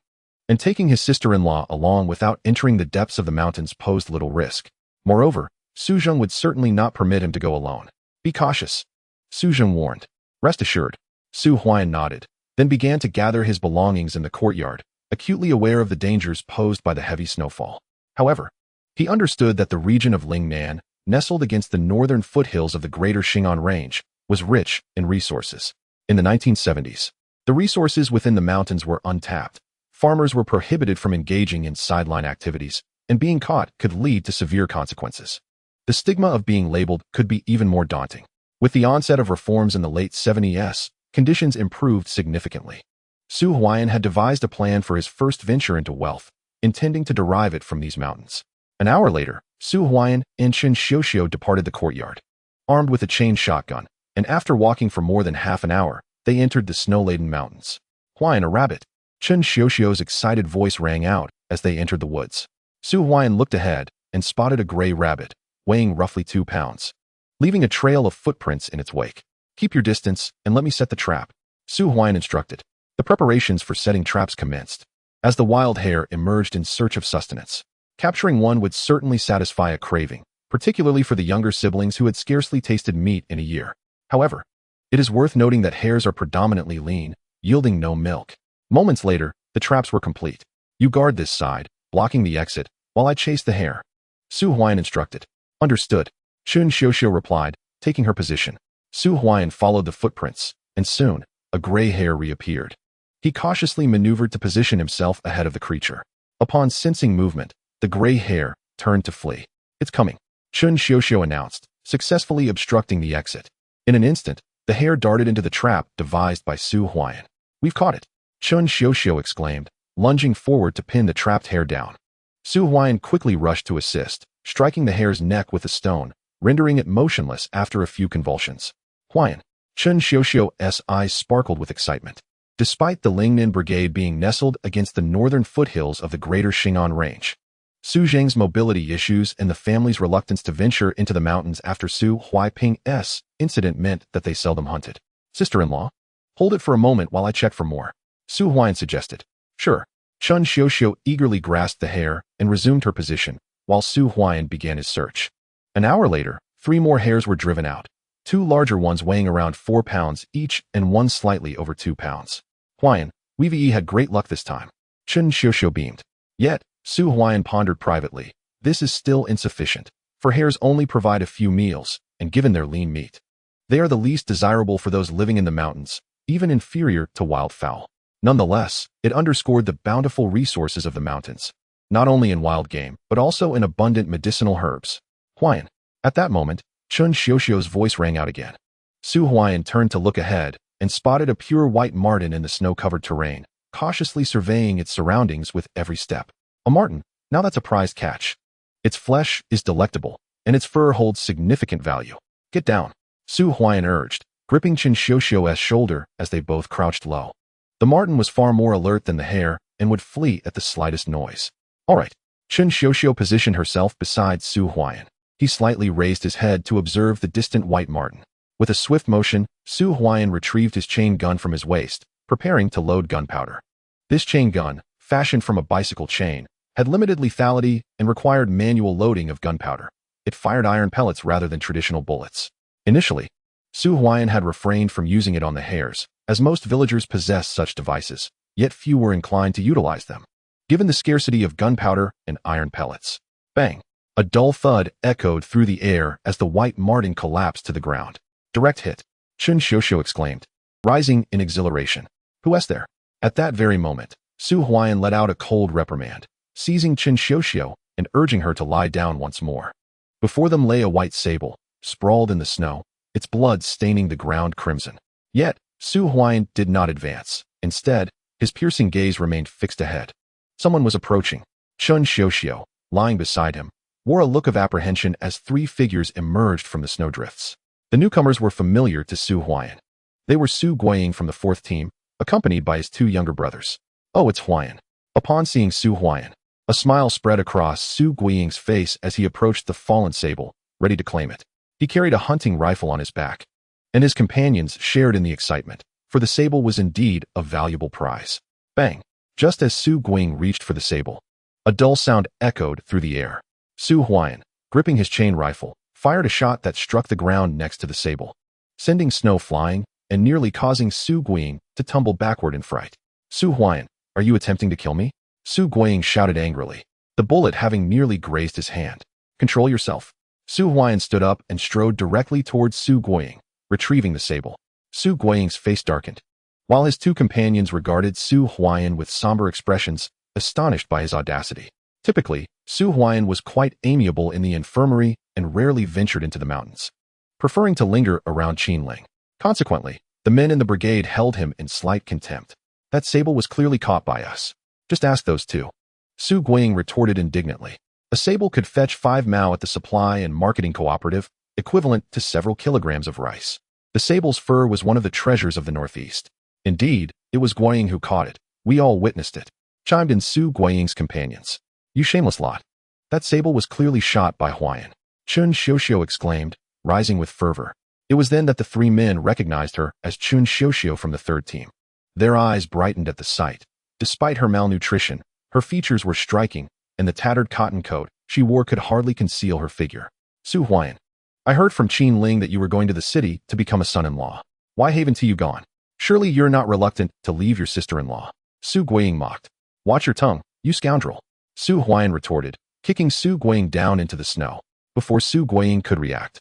Speaker 1: And taking his sister-in-law along without entering the depths of the mountains posed little risk. Moreover, Su Zheng would certainly not permit him to go alone. Be cautious, Su Zheng warned. Rest assured. Su Huaiyan nodded, then began to gather his belongings in the courtyard, acutely aware of the dangers posed by the heavy snowfall. However, he understood that the region of Lingnan, nestled against the northern foothills of the Greater Xing'an Range, was rich in resources. In the 1970s, the resources within the mountains were untapped. Farmers were prohibited from engaging in sideline activities, and being caught could lead to severe consequences. The stigma of being labeled could be even more daunting. With the onset of reforms in the late 70s, conditions improved significantly. Su Huaiyan had devised a plan for his first venture into wealth, intending to derive it from these mountains. An hour later, Su Huaiyan and Chen Xiuxiu departed the courtyard, armed with a chain shotgun, and after walking for more than half an hour, they entered the snow-laden mountains. Huaiyan, a rabbit! Chen Xiuxiu's excited voice rang out as they entered the woods. Su Huaiyan looked ahead and spotted a gray rabbit, weighing roughly 2 pounds, leaving a trail of footprints in its wake. Keep your distance and let me set the trap, Su Huaiyan instructed. The preparations for setting traps commenced. As the wild hare emerged in search of sustenance, capturing one would certainly satisfy a craving, particularly for the younger siblings who had scarcely tasted meat in a year. However, it is worth noting that hares are predominantly lean, yielding no milk. Moments later, the traps were complete. You guard this side, blocking the exit, while I chase the hare, Su Huaiyan instructed. Understood, Chen Xiuxiu replied, taking her position. Su Huaiyan followed the footprints, and soon, a gray hare reappeared. He cautiously maneuvered to position himself ahead of the creature. Upon sensing movement, the gray hare turned to flee. It's coming, Chen Xiuxiu announced, successfully obstructing the exit. In an instant, the hare darted into the trap devised by Su Huaiyan. We've caught it, Chen Xiuxiu exclaimed, lunging forward to pin the trapped hare down. Su Huaiyan quickly rushed to assist, striking the hare's neck with a stone, rendering it motionless after a few convulsions. Huaiyan, Chen Xiuxiu's eyes sparkled with excitement. despite the Lingnan Brigade being nestled against the northern foothills of the Greater Xing'an Range. Su Zheng's mobility issues and the family's reluctance to venture into the mountains after Su Huaiping's incident meant that they seldom hunted. Sister-in-law? Hold it for a moment while I check for more, Su Huaian suggested. Sure. Chen Xiuxiu eagerly grasped the hare and resumed her position, while Su Huaian began his search. An hour later, 3 more hares were driven out, 2 larger ones weighing around 4 pounds each and 1 slightly over 2 pounds. Huaian, we had great luck this time. Chen Xiuxiu beamed. Yet, Su Huaian pondered privately, this is still insufficient, for hares only provide a few meals, and given their lean meat, they are the least desirable for those living in the mountains, even inferior to wildfowl. Nonetheless, it underscored the bountiful resources of the mountains, not only in wild game, but also in abundant medicinal herbs. Huaian. At that moment, Chen Xiuxiu's voice rang out again. Su Huaian turned to look ahead and spotted a pure white marten in the snow-covered terrain, cautiously surveying its surroundings with every step. A marten, now that's a prized catch. Its flesh is delectable, and its fur holds significant value. Get down, Su Huaian urged, gripping Chen Xiuxiu's shoulder as they both crouched low. The marten was far more alert than the hare and would flee at the slightest noise. All right. Chen Xiuxiu positioned herself beside Su Huaian. He slightly raised his head to observe the distant white marten. With a swift motion, Su Huaian retrieved his chain gun from his waist, preparing to load gunpowder. This chain gun, fashioned from a bicycle chain, had limited lethality and required manual loading of gunpowder. It fired iron pellets rather than traditional bullets. Initially, Su Huaian had refrained from using it on the hares, as most villagers possessed such devices, yet few were inclined to utilize them, given the scarcity of gunpowder and iron pellets. Bang! A dull thud echoed through the air as the white marten collapsed to the ground. Direct hit, Chen Xiuxiu exclaimed, rising in exhilaration. Who's there? At that very moment, Su Huaian let out a cold reprimand, seizing Chen Xiuxiu and urging her to lie down once more. Before them lay a white sable, sprawled in the snow, its blood staining the ground crimson. Yet, Su Huaian did not advance. Instead, his piercing gaze remained fixed ahead. Someone was approaching. Chen Xiuxiu, lying beside him, wore a look of apprehension as 3 figures emerged from the snowdrifts. The newcomers were familiar to Su Huaian. They were Su Guiying from the 4th team, accompanied by his 2 younger brothers. Oh, it's Huaian. Upon seeing Su Huaian, a smile spread across Su Guiying's face as he approached the fallen sable, ready to claim it. He carried a hunting rifle on his back, and his companions shared in the excitement, for the sable was indeed a valuable prize. Bang! Just as Su Guiying reached for the sable, a dull sound echoed through the air. Su Huaian, gripping his chain rifle, fired a shot that struck the ground next to the sable, sending snow flying and nearly causing Su Guiying to tumble backward in fright. Su Huaian, are you attempting to kill me? Su Guiying shouted angrily, the bullet having nearly grazed his hand. Control yourself. Su Huaian stood up and strode directly towards Su Guiying, retrieving the sable. Su Guiying's face darkened, while his 2 companions regarded Su Huaian with somber expressions, astonished by his audacity. Typically, Su Huaian was quite amiable in the infirmary and rarely ventured into the mountains, preferring to linger around Qinling. Consequently, the men in the brigade held him in slight contempt. That sable was clearly caught by us. Just ask those 2. Su Guiying retorted indignantly. A sable could fetch 5 mao at the supply and marketing cooperative, equivalent to several kilograms of rice. The sable's fur was one of the treasures of the Northeast. Indeed, it was Guiying who caught it. We all witnessed it, chimed in Su Guiying's companions. You shameless lot. That sable was clearly shot by Huaian, Chen Xiuxiu exclaimed, rising with fervor. It was then that the 3 men recognized her as Chen Xiuxiu from the 3rd team. Their eyes brightened at the sight. Despite her malnutrition, her features were striking, and the tattered cotton coat she wore could hardly conceal her figure. Su Huaian, I heard from Qinling that you were going to the city to become a son-in-law. Why haven't you gone? Surely you're not reluctant to leave your sister-in-law. Su Guiying mocked. Watch your tongue, you scoundrel. Su Huaian retorted, kicking Su Guiying down into the snow. Before Su Guiying could react,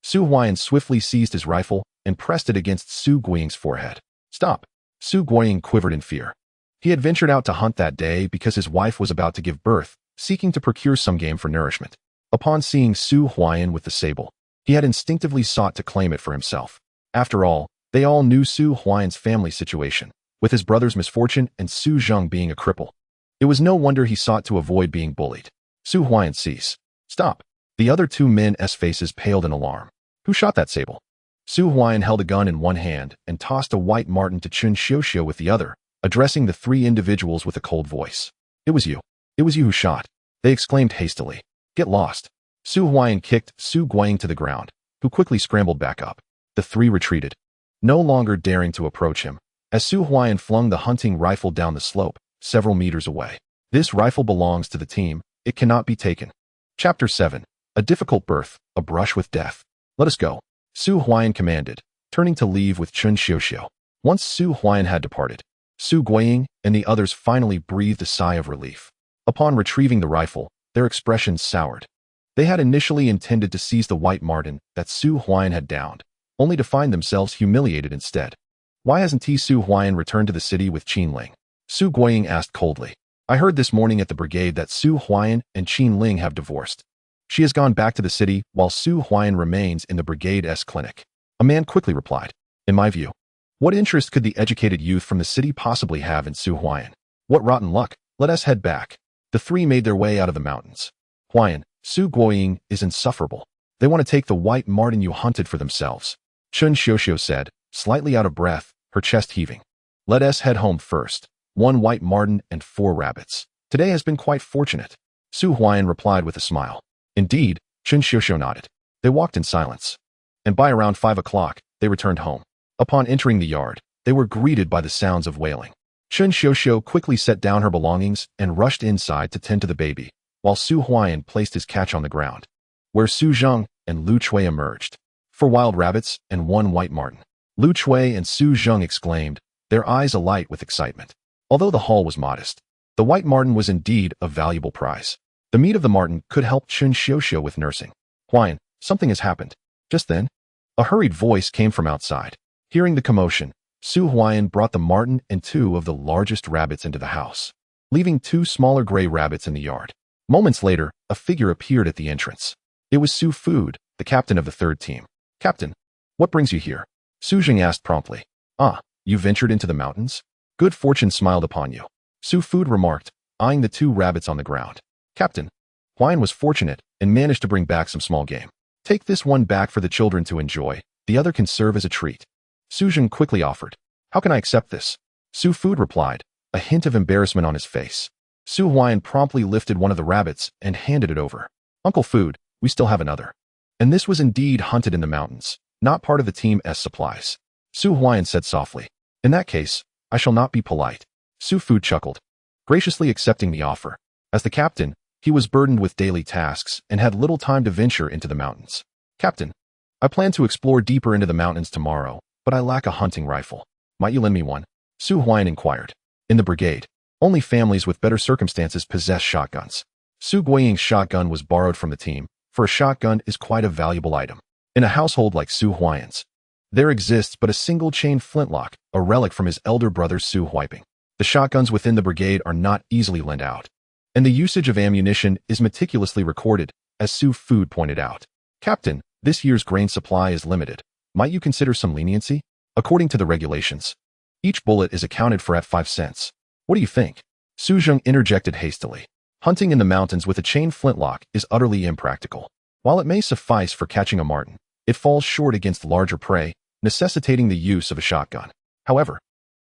Speaker 1: Su Huaian swiftly seized his rifle and pressed it against Su Guiying's forehead. Stop. Su Guiying quivered in fear. He had ventured out to hunt that day because his wife was about to give birth, seeking to procure some game for nourishment. Upon seeing Su Huaian with the sable, he had instinctively sought to claim it for himself. After all, they all knew Su Huaian's family situation, with his brother's misfortune and Su Zheng being a cripple. It was no wonder he sought to avoid being bullied. Su Huaian ceased. Stop. The other 2 men's faces paled in alarm. Who shot that sable? Su Huaiyan held a gun in one hand and tossed a white marten to Chun Xiuxiu with the other, addressing the three individuals with a cold voice. It was you. It was you who shot. They exclaimed hastily. Get lost. Su Huaiyan kicked Su Guiying to the ground, who quickly scrambled back up. The three retreated, no longer daring to approach him, as Su Huaiyan flung the hunting rifle down the slope, several meters away. This rifle belongs to the team. It cannot be taken. Chapter 7. A difficult birth, a brush with death. Let us go. Su Huaiyan commanded, turning to leave with Chun Xiuxiu. Once Su Huaiyan had departed, Su Guiying and the others finally breathed a sigh of relief. Upon retrieving the rifle, their expressions soured. They had initially intended to seize the white marten that Su Huaiyan had downed, only to find themselves humiliated instead. Why hasn't Su Huaiyan returned to the city with Qin Ling? Su Guiying asked coldly. I heard this morning at the brigade that Su Huaiyan and Qin Ling have divorced. She has gone back to the city while Su Huaiyan remains in the brigade's clinic. A man quickly replied. In my view, what interest could the educated youth from the city possibly have in Su Huaiyan? What rotten luck. Let us head back. The three made their way out of the mountains. Huaiyan, Su Guiying is insufferable. They want to take the white marten you hunted for themselves. Chun Xiuxiu said, slightly out of breath, her chest heaving. Let us head home first. 1 white marten and 4 rabbits. Today has been quite fortunate. Su Huaiyan replied with a smile. Indeed, Chun Xiuxiu nodded. They walked in silence. And by around 5 o'clock, they returned home. Upon entering the yard, they were greeted by the sounds of wailing. Chun Xiuxiu quickly set down her belongings and rushed inside to tend to the baby, while Su Huaiyan placed his catch on the ground, where Su Zheng and Lu Chui emerged. 4 wild rabbits and 1 white marten. Lu Chui and Su Zheng exclaimed, their eyes alight with excitement. Although the haul was modest, the white marten was indeed a valuable prize. The meat of the marten could help Chun Xiuxiu with nursing. Huaiyan, something has happened. Just then, a hurried voice came from outside. Hearing the commotion, Su Huaiyan brought the marten and 2 of the largest rabbits into the house, leaving 2 smaller gray rabbits in the yard. Moments later, a figure appeared at the entrance. It was Su Food, the captain of the 3rd team. Captain, what brings you here? Su Jing asked promptly. Ah, you ventured into the mountains? Good fortune smiled upon you. Su Food remarked, eyeing the 2 rabbits on the ground. Captain, Huaiyan was fortunate and managed to bring back some small game. Take this one back for the children to enjoy. The other can serve as a treat. Su Jing quickly offered. How can I accept this? Su Food replied, a hint of embarrassment on his face. Su Huaiyan promptly lifted one of the rabbits and handed it over. Uncle Food, we still have another. And this was indeed hunted in the mountains, not part of the team's supplies. Su Huaiyan said softly. In that case, I shall not be polite. Su Food chuckled, graciously accepting the offer. As the captain, he was burdened with daily tasks and had little time to venture into the mountains. Captain, I plan to explore deeper into the mountains tomorrow, but I lack a hunting rifle. Might you lend me one? Su Huaiyan inquired. In the brigade, only families with better circumstances possess shotguns. Su Guiying's shotgun was borrowed from the team, for a shotgun is quite a valuable item. In a household like Su Huaiyan's, there exists but a single chain flintlock, a relic from his elder brother Su Huaiping. The shotguns within the brigade are not easily lent out, and the usage of ammunition is meticulously recorded, as Su Food pointed out. Captain, this year's grain supply is limited. Might you consider some leniency? According to the regulations, each bullet is accounted for at 5 cents. What do you think? Su Zheng interjected hastily. Hunting in the mountains with a chain flintlock is utterly impractical. While it may suffice for catching a marten, it falls short against larger prey, necessitating the use of a shotgun. However,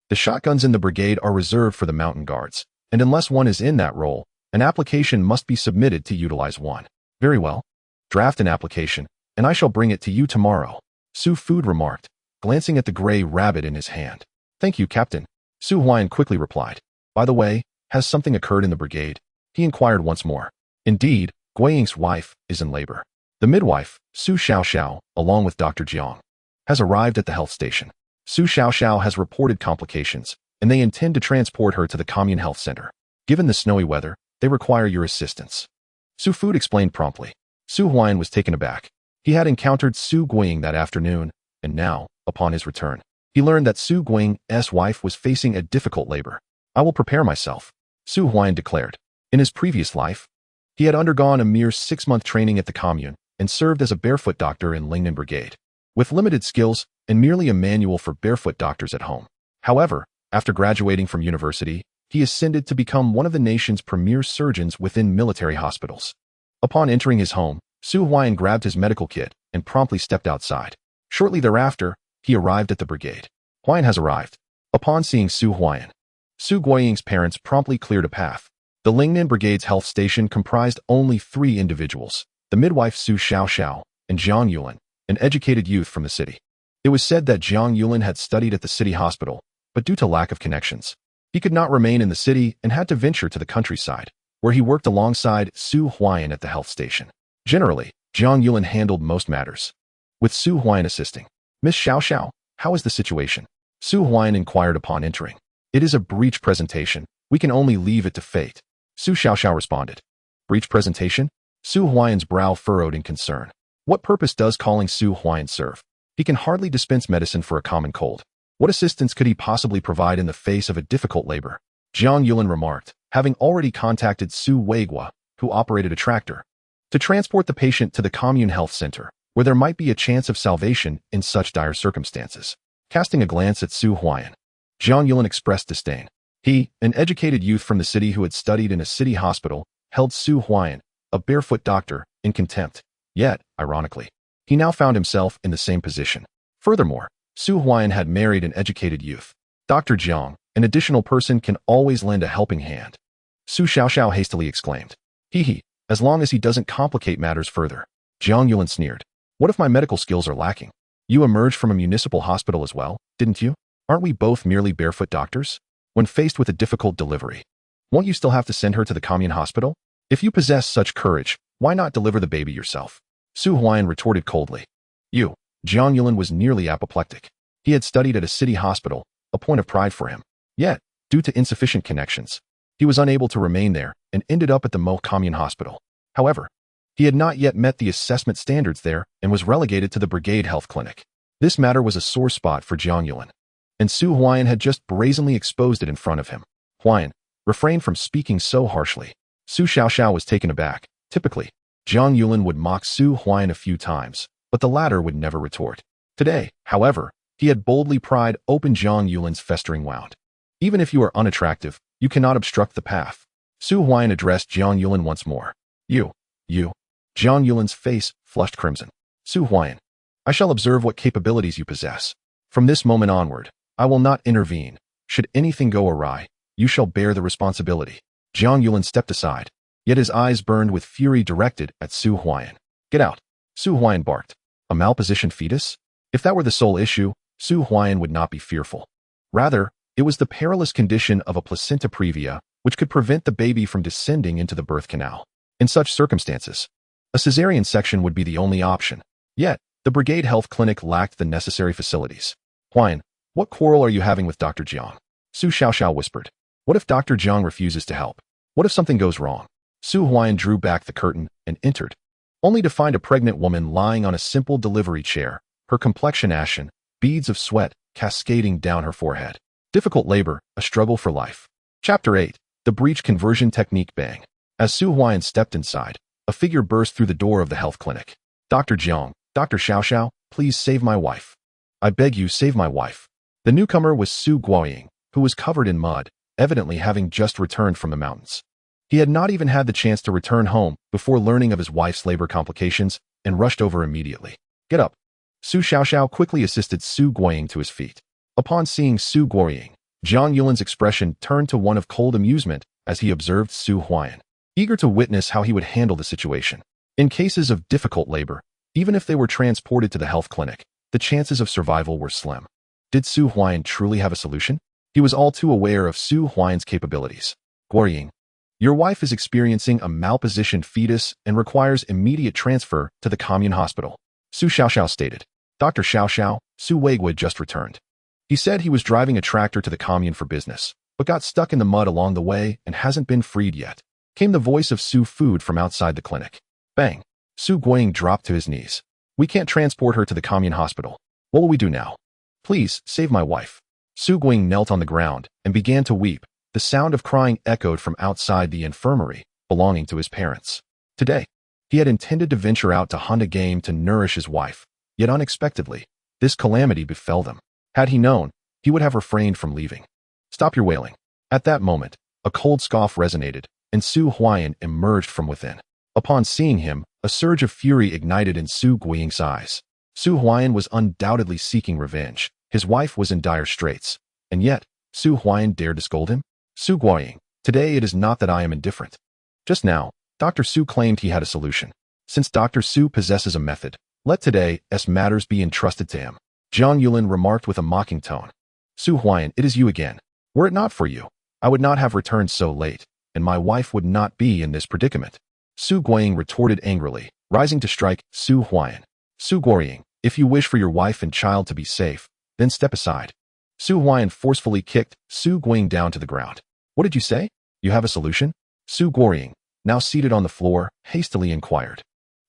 Speaker 1: the shotguns in the brigade are reserved for the mountain guards, and unless one is in that role, an application must be submitted to utilize one. Very well. Draft an application, and I shall bring it to you tomorrow, Su Food remarked, glancing at the gray rabbit in his hand. Thank you, Captain. Su Huaiyan quickly replied. By the way, has something occurred in the brigade? He inquired once more. Indeed, Guiying's wife is in labor. The midwife, Su Xiaoxiao, along with Dr. Jiang, has arrived at the health station. Su Xiaoxiao has reported complications, and they intend to transport her to the commune health center. Given the snowy weather, they require your assistance. Su Food explained promptly. Su Huaiyan was taken aback. He had encountered Su Guiying that afternoon, and now, upon his return, he learned that Su Guiying's wife was facing a difficult labor. I will prepare myself, Su Huaiyan declared. In his previous life, he had undergone a mere 6-month training at the commune and served as a barefoot doctor in Lingnan Brigade, with limited skills and merely a manual for barefoot doctors at home. However, after graduating from university, he ascended to become one of the nation's premier surgeons within military hospitals. Upon entering his home, Su Huaiyan grabbed his medical kit and promptly stepped outside. Shortly thereafter, he arrived at the brigade. Huaian has arrived. Upon seeing Su Huaian, Su Guoying's parents promptly cleared a path. The Lingnan Brigade's health station comprised only 3 individuals, the midwife Su Xiaoxiao and Jiang Yulin, an educated youth from the city. It was said that Jiang Yulin had studied at the city hospital, but due to lack of connections, he could not remain in the city and had to venture to the countryside, where he worked alongside Su Huaian at the health station. Generally, Jiang Yulin handled most matters, with Su Huaian assisting. Miss Xiaoxiao, how is the situation? Su Huaian inquired upon entering. It is a breach presentation. We can only leave it to fate. Su Xiaoxiao responded. Breach presentation? Su Huaian's brow furrowed in concern. What purpose does calling Su Huaian serve? He can hardly dispense medicine for a common cold. What assistance could he possibly provide in the face of a difficult labor? Jiang Yulin remarked, having already contacted Su Weigua, who operated a tractor, to transport the patient to the commune health center, where there might be a chance of salvation in such dire circumstances. Casting a glance at Su Huaian, Jiang Yulin expressed disdain. He, an educated youth from the city who had studied in a city hospital, held Su Huaian, a barefoot doctor, in contempt. Yet, ironically, he now found himself in the same position. Furthermore, Su Huaian had married an educated youth. Dr. Jiang, an additional person, can always lend a helping hand. Su Xiaoxiao hastily exclaimed. As long as he doesn't complicate matters further. Jiang Yulin sneered. What if my medical skills are lacking? You emerged from a municipal hospital as well, didn't you? Aren't we both merely barefoot doctors? When faced with a difficult delivery, won't you still have to send her to the commune hospital? If you possess such courage, why not deliver the baby yourself? Su Huaian retorted coldly. Jiang Yulin was nearly apoplectic. He had studied at a city hospital, a point of pride for him. Yet, due to insufficient connections, he was unable to remain there and ended up at the Mo Commune Hospital. However, he had not yet met the assessment standards there and was relegated to the Brigade Health Clinic. This matter was a sore spot for Jiang Yulin, and Su Huaian had just brazenly exposed it in front of him. Huaian, refrain from speaking so harshly. Su Xiaoxiao was taken aback. Typically, Jiang Yulin would mock Su Huaian a few times, but the latter would never retort. Today, however, he had boldly pried open Jiang Yulin's festering wound. Even if you are unattractive, you cannot obstruct the path. Su Huaian addressed Jiang Yulin once more. You. Jiang Yulin's face flushed crimson. Su Huaian, I shall observe what capabilities you possess. From this moment onward, I will not intervene. Should anything go awry, you shall bear the responsibility. Jiang Yulin stepped aside, yet his eyes burned with fury directed at Su Huaian. Get out. Su Huaian barked. A malpositioned fetus? If that were the sole issue, Su Huaian would not be fearful. Rather, it was the perilous condition of a placenta previa which could prevent the baby from descending into the birth canal. In such circumstances, a cesarean section would be the only option. Yet, the Brigade Health Clinic lacked the necessary facilities. Huaian, what quarrel are you having with Dr. Jiang? Su Xiaoxiao whispered. What if Dr. Jiang refuses to help? What if something goes wrong? Su Huaian drew back the curtain and entered, only to find a pregnant woman lying on a simple delivery chair, her complexion ashen, beads of sweat cascading down her forehead. Difficult labor, a struggle for life. Chapter 8. The Breach Conversion Technique. Bang. As Su Huaian stepped inside, a figure burst through the door of the health clinic. Dr. Jiang, Dr. Xiaoxiao, please save my wife. I beg you, save my wife. The newcomer was Su Guoying, who was covered in mud, evidently having just returned from the mountains. He had not even had the chance to return home before learning of his wife's labor complications and rushed over immediately. Get up. Su Xiaoxiao quickly assisted Su Guoying to his feet. Upon seeing Su Guoying, Jiang Yulin's expression turned to one of cold amusement as he observed Su Huaian, eager to witness how he would handle the situation. In cases of difficult labor, even if they were transported to the health clinic, the chances of survival were slim. Did Su Huaian truly have a solution? He was all too aware of Su Huaian's capabilities. Guoying, your wife is experiencing a malpositioned fetus and requires immediate transfer to the commune hospital. Su Xiaoxiao stated. Dr. Xiaoxiao, Su Weigua just returned. He said he was driving a tractor to the commune for business, but got stuck in the mud along the way and hasn't been freed yet. Came the voice of Su Food from outside the clinic. Bang. Su Guoying dropped to his knees. We can't transport her to the commune hospital. What will we do now? Please, save my wife. Su Guoying knelt on the ground and began to weep. The sound of crying echoed from outside the infirmary belonging to his parents. Today, he had intended to venture out to hunt a game to nourish his wife, yet unexpectedly, this calamity befell them. Had he known, he would have refrained from leaving. Stop your wailing. At that moment, a cold scoff resonated, and Su Huaian emerged from within. Upon seeing him, a surge of fury ignited in Su Guoying's eyes. Su Huaian was undoubtedly seeking revenge. His wife was in dire straits. And yet, Su Huaian dared to scold him? Su Guoying, today it is not that I am indifferent. Just now, Dr. Su claimed he had a solution. Since Dr. Su possesses a method, let today's matters be entrusted to him. Zhang Yulin remarked with a mocking tone. Su Huaian, it is you again. Were it not for you, I would not have returned so late, and my wife would not be in this predicament. Su Guoying retorted angrily, rising to strike Su Huaian. Su Guoying, if you wish for your wife and child to be safe, then step aside. Su Huaian forcefully kicked Su Guoying down to the ground. What did you say? You have a solution? Su Guoying, now seated on the floor, hastily inquired.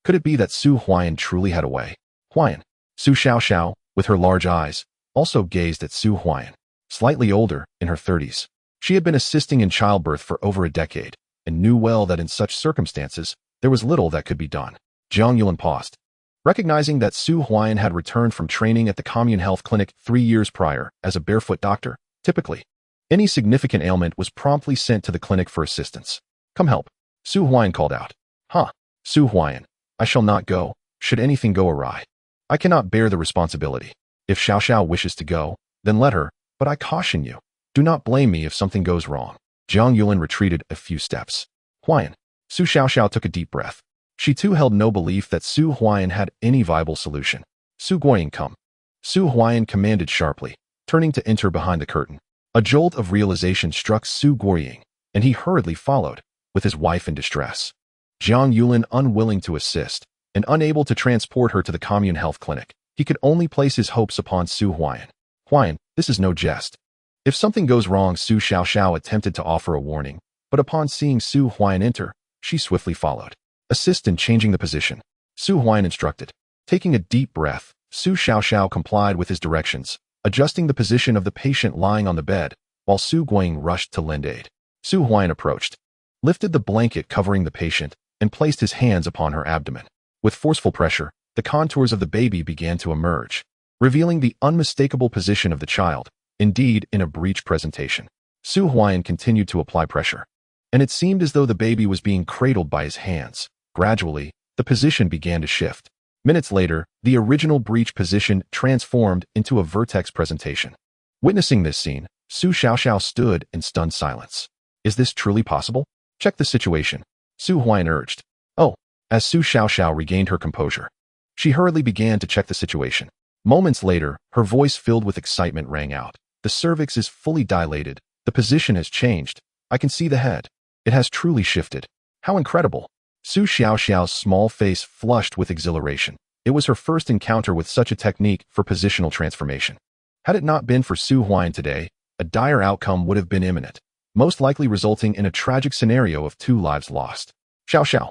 Speaker 1: Could it be that Su Huaian truly had a way? Huaian. Su Xiaoxiao, with her large eyes, also gazed at Su Huaian. Slightly older, in her 30s. She had been assisting in childbirth for over a decade, and knew well that in such circumstances, there was little that could be done. Zhang Yulin paused. Recognizing that Su Huaian had returned from training at the commune health clinic 3 years prior as a barefoot doctor, typically, any significant ailment was promptly sent to the clinic for assistance. Come help. Su Huaian called out. Huh. Su Huaian, I shall not go, should anything go awry. I cannot bear the responsibility. If Xiaoxiao wishes to go, then let her, but I caution you, do not blame me if something goes wrong. Zhang Yulin retreated a few steps. Huaian. Su Xiaoxiao took a deep breath. She too held no belief that Su Huaian had any viable solution. Su Guoying, come. Su Huaian commanded sharply, turning to enter behind the curtain. A jolt of realization struck Su Guoying, and he hurriedly followed, with his wife in distress. Zhang Yulin unwilling to assist, and unable to transport her to the commune health clinic, he could only place his hopes upon Su Huaian. Huaian, this is no jest. If something goes wrong, Su Xiaoxiao attempted to offer a warning, but upon seeing Su Huaian enter, she swiftly followed. Assist in changing the position. Su Huaian instructed. Taking a deep breath, Su Xiaoxiao complied with his directions, adjusting the position of the patient lying on the bed, while Su Guoying rushed to lend aid. Su Huaian approached, lifted the blanket covering the patient, and placed his hands upon her abdomen. With forceful pressure, the contours of the baby began to emerge, revealing the unmistakable position of the child, indeed in a breech presentation. Su Huaian continued to apply pressure, and it seemed as though the baby was being cradled by his hands. Gradually, the position began to shift. Minutes later, the original breech position transformed into a vertex presentation. Witnessing this scene, Su Xiaoxiao stood in stunned silence. Is this truly possible? Check the situation. Su Huaian urged. Oh, as Su Xiaoxiao regained her composure, she hurriedly began to check the situation. Moments later, her voice filled with excitement rang out. The cervix is fully dilated. The position has changed. I can see the head. It has truly shifted. How incredible. Su Xiaoxiao's small face flushed with exhilaration. It was her first encounter with such a technique for positional transformation. Had it not been for Su Huaian today, a dire outcome would have been imminent, most likely resulting in a tragic scenario of 2 lives lost. Xiaoxiao,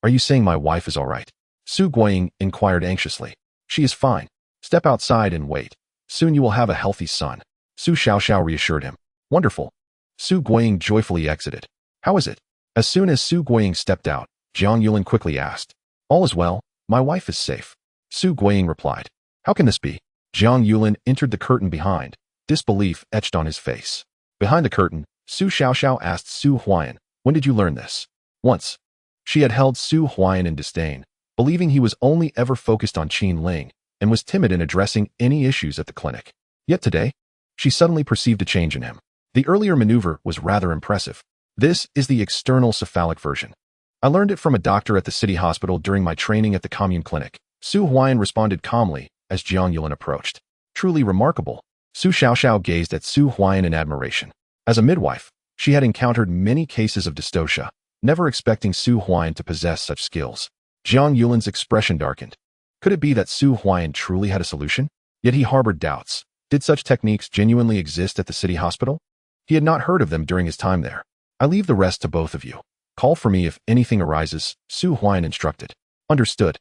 Speaker 1: are you saying my wife is all right? Su Guoying inquired anxiously. She is fine. Step outside and wait. Soon you will have a healthy son. Su Xiaoxiao reassured him. Wonderful. Su Guoying joyfully exited. How is it? As soon as Su Guoying stepped out, Zhang Yulin quickly asked. All is well. My wife is safe. Su Guoying replied. How can this be? Zhang Yulin entered the curtain behind, disbelief etched on his face. Behind the curtain, Su Xiaoxiao asked Su Huaian, when did you learn this? Once. She had held Su Huaian in disdain, believing he was only ever focused on Qin Ling, and was timid in addressing any issues at the clinic. Yet today, she suddenly perceived a change in him. The earlier maneuver was rather impressive. This is the external cephalic version. I learned it from a doctor at the city hospital during my training at the commune clinic. Su Huaian responded calmly as Zhang Yulin approached. Truly remarkable. Su Xiaoxiao gazed at Su Huaian in admiration. As a midwife, she had encountered many cases of dystocia, never expecting Su Huaian to possess such skills. Zhang Yulin's expression darkened. Could it be that Su Huaian truly had a solution? Yet he harbored doubts. Did such techniques genuinely exist at the city hospital? He had not heard of them during his time there. I leave the rest to both of you. Call for me if anything arises, Su Huaian instructed. Understood.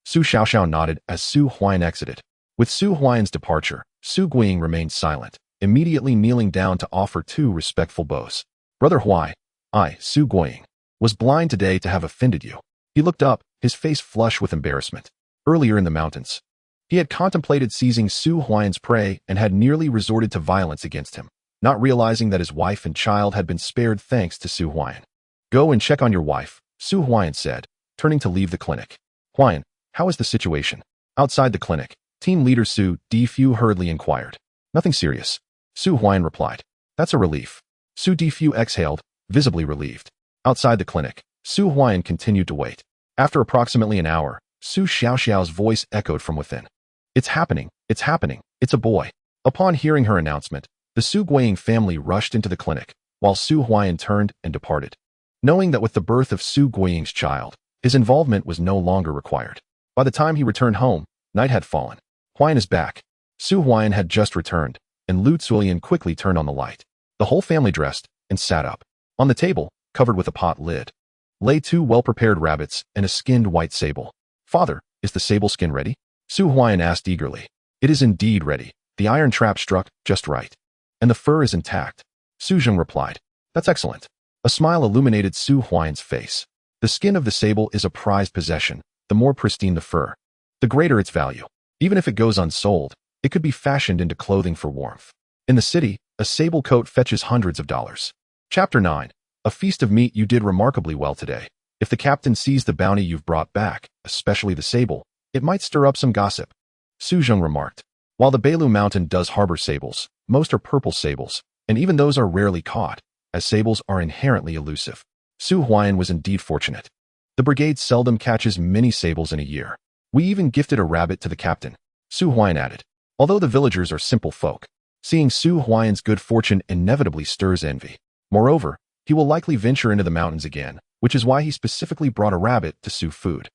Speaker 1: Su Xiaoxiao nodded as Su Huaian exited. With Su Huaian's departure, Su Guoying remained silent, immediately kneeling down to offer 2 respectful bows. Brother Huai, I, Su Guoying, was blind today to have offended you. He looked up, his face flushed with embarrassment. Earlier in the mountains, he had contemplated seizing Su Huaian's prey and had nearly resorted to violence against him, not realizing that his wife and child had been spared thanks to Su Huaian. Go and check on your wife, Su Huaian said, turning to leave the clinic. Huaian, how is the situation? Outside the clinic, team leader Su Defu hurriedly inquired. Nothing serious. Su Huaian replied. That's a relief. Su Defu exhaled, visibly relieved. Outside the clinic, Su Huaian continued to wait. After approximately an hour, Su Xiaoxiao's voice echoed from within. It's happening, it's a boy. Upon hearing her announcement, the Su Guiying family rushed into the clinic, while Su Huaian turned and departed. Knowing that with the birth of Su Guiying's child, his involvement was no longer required. By the time he returned home, night had fallen. Huaian is back. Su Huaian had just returned, and Lu Zuilian quickly turned on the light. The whole family dressed and sat up. On the table, covered with a pot lid, lay 2 well-prepared rabbits and a skinned white sable. Father, is the sable skin ready? Su Huaian asked eagerly. It is indeed ready. The iron trap struck just right. And the fur is intact. Su Zheng replied. That's excellent. A smile illuminated Su Huaian's face. The skin of the sable is a prized possession. The more pristine the fur, the greater its value. Even if it goes unsold, it could be fashioned into clothing for warmth. In the city, a sable coat fetches hundreds of dollars. Chapter 9. A feast of meat. You did remarkably well today. If the captain sees the bounty you've brought back, especially the sable, it might stir up some gossip. Su Zheng remarked. While the Beilu Mountain does harbor sables, most are purple sables, and even those are rarely caught, as sables are inherently elusive. Su Huaian was indeed fortunate. The brigade seldom catches many sables in a year. We even gifted a rabbit to the captain, Su Huaian added. Although the villagers are simple folk, seeing Su Huaian's good fortune inevitably stirs envy. Moreover, he will likely venture into the mountains again, which is why he specifically brought a rabbit to Su food.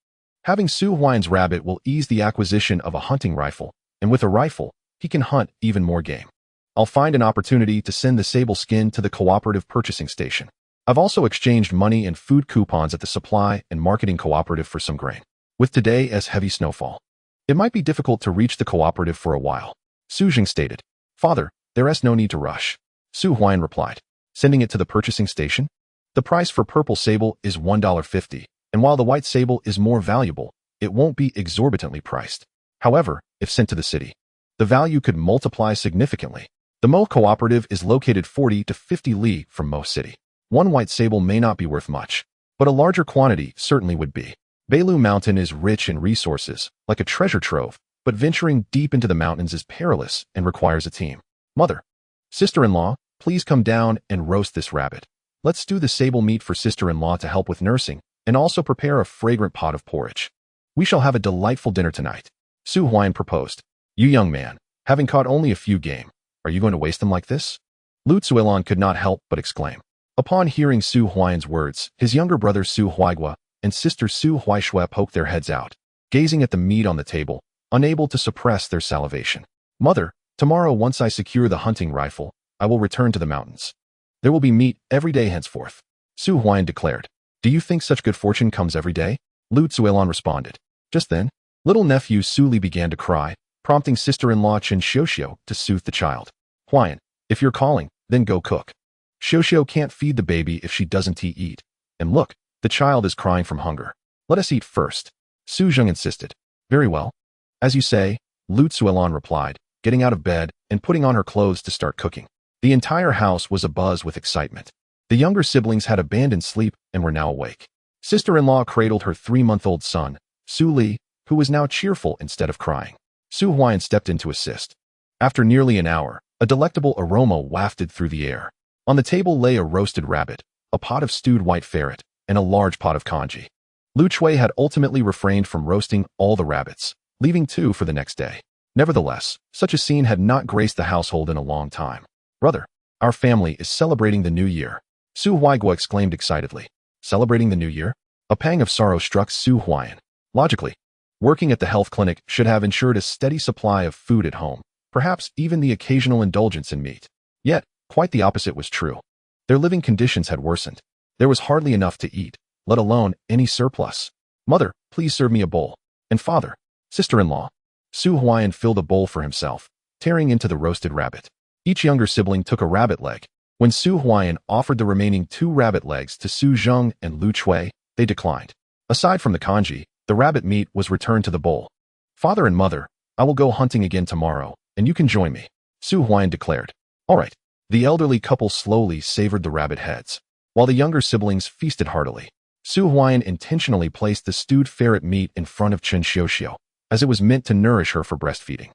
Speaker 1: Having Su Huaian's rabbit will ease the acquisition of a hunting rifle, and with a rifle, he can hunt even more game. I'll find an opportunity to send the sable skin to the cooperative purchasing station. I've also exchanged money and food coupons at the supply and marketing cooperative for some grain. With today as heavy snowfall, it might be difficult to reach the cooperative for a while. Su Jing stated. Father, there is no need to rush. Su Huaian replied. Sending it to the purchasing station? The price for purple sable is $1.50, and while the white sable is more valuable, it won't be exorbitantly priced. However, if sent to the city, the value could multiply significantly. The Mo cooperative is located 40 to 50 li from Mo City. One white sable may not be worth much, but a larger quantity certainly would be. Beilu Mountain is rich in resources, like a treasure trove, but venturing deep into the mountains is perilous and requires a team. Mother, sister-in-law, please come down and roast this rabbit. Let's stew the sable meat for sister-in-law to help with nursing, and also prepare a fragrant pot of porridge. We shall have a delightful dinner tonight. Su Huaian proposed. You young man, having caught only a few game, are you going to waste them like this? Lu Zuilian could not help but exclaim. Upon hearing Su Huaian's words, his younger brother Su Huaigua and sister Su Huaishui poked their heads out, gazing at the meat on the table, unable to suppress their salivation. Mother, tomorrow once I secure the hunting rifle, I will return to the mountains. There will be meat every day henceforth. Su Huaian declared. Do you think such good fortune comes every day? Lu Zuilian responded. Just then, little nephew Su Li began to cry, prompting sister-in-law Chen Xiuxiu to soothe the child. Huaian, if you're calling, then go cook. Xiuxiu can't feed the baby if she doesn't eat. And look, the child is crying from hunger. Let us eat first. Su Zheng insisted. Very well. As you say, Lu Zuilian replied, getting out of bed and putting on her clothes to start cooking. The entire house was abuzz with excitement. The younger siblings had abandoned sleep and were now awake. Sister-in-law cradled her 3-month-old son, Su Li, who was now cheerful instead of crying. Su Huaian stepped in to assist. After nearly an hour, a delectable aroma wafted through the air. On the table lay a roasted rabbit, a pot of stewed white ferret, and a large pot of congee. Lu Chui had ultimately refrained from roasting all the rabbits, leaving 2 for the next day. Nevertheless, such a scene had not graced the household in a long time. Brother, our family is celebrating the new year. Su Huaigua exclaimed excitedly. Celebrating the new year? A pang of sorrow struck Su Huaian. Logically, working at the health clinic should have ensured a steady supply of food at home, perhaps even the occasional indulgence in meat. Yet, quite the opposite was true. Their living conditions had worsened. There was hardly enough to eat, let alone any surplus. Mother, please serve me a bowl. And father, sister-in-law. Su Huaian filled a bowl for himself, tearing into the roasted rabbit. Each younger sibling took a rabbit leg. When Su Huaian offered the remaining 2 rabbit legs to Su Zheng and Lu Chui, they declined. Aside from the congee, the rabbit meat was returned to the bowl. Father and mother, I will go hunting again tomorrow, and you can join me, Su Huaian declared. All right. The elderly couple slowly savored the rabbit heads, while the younger siblings feasted heartily. Su Huaian intentionally placed the stewed ferret meat in front of Chen Xiuxiu. as it was meant to nourish her for breastfeeding.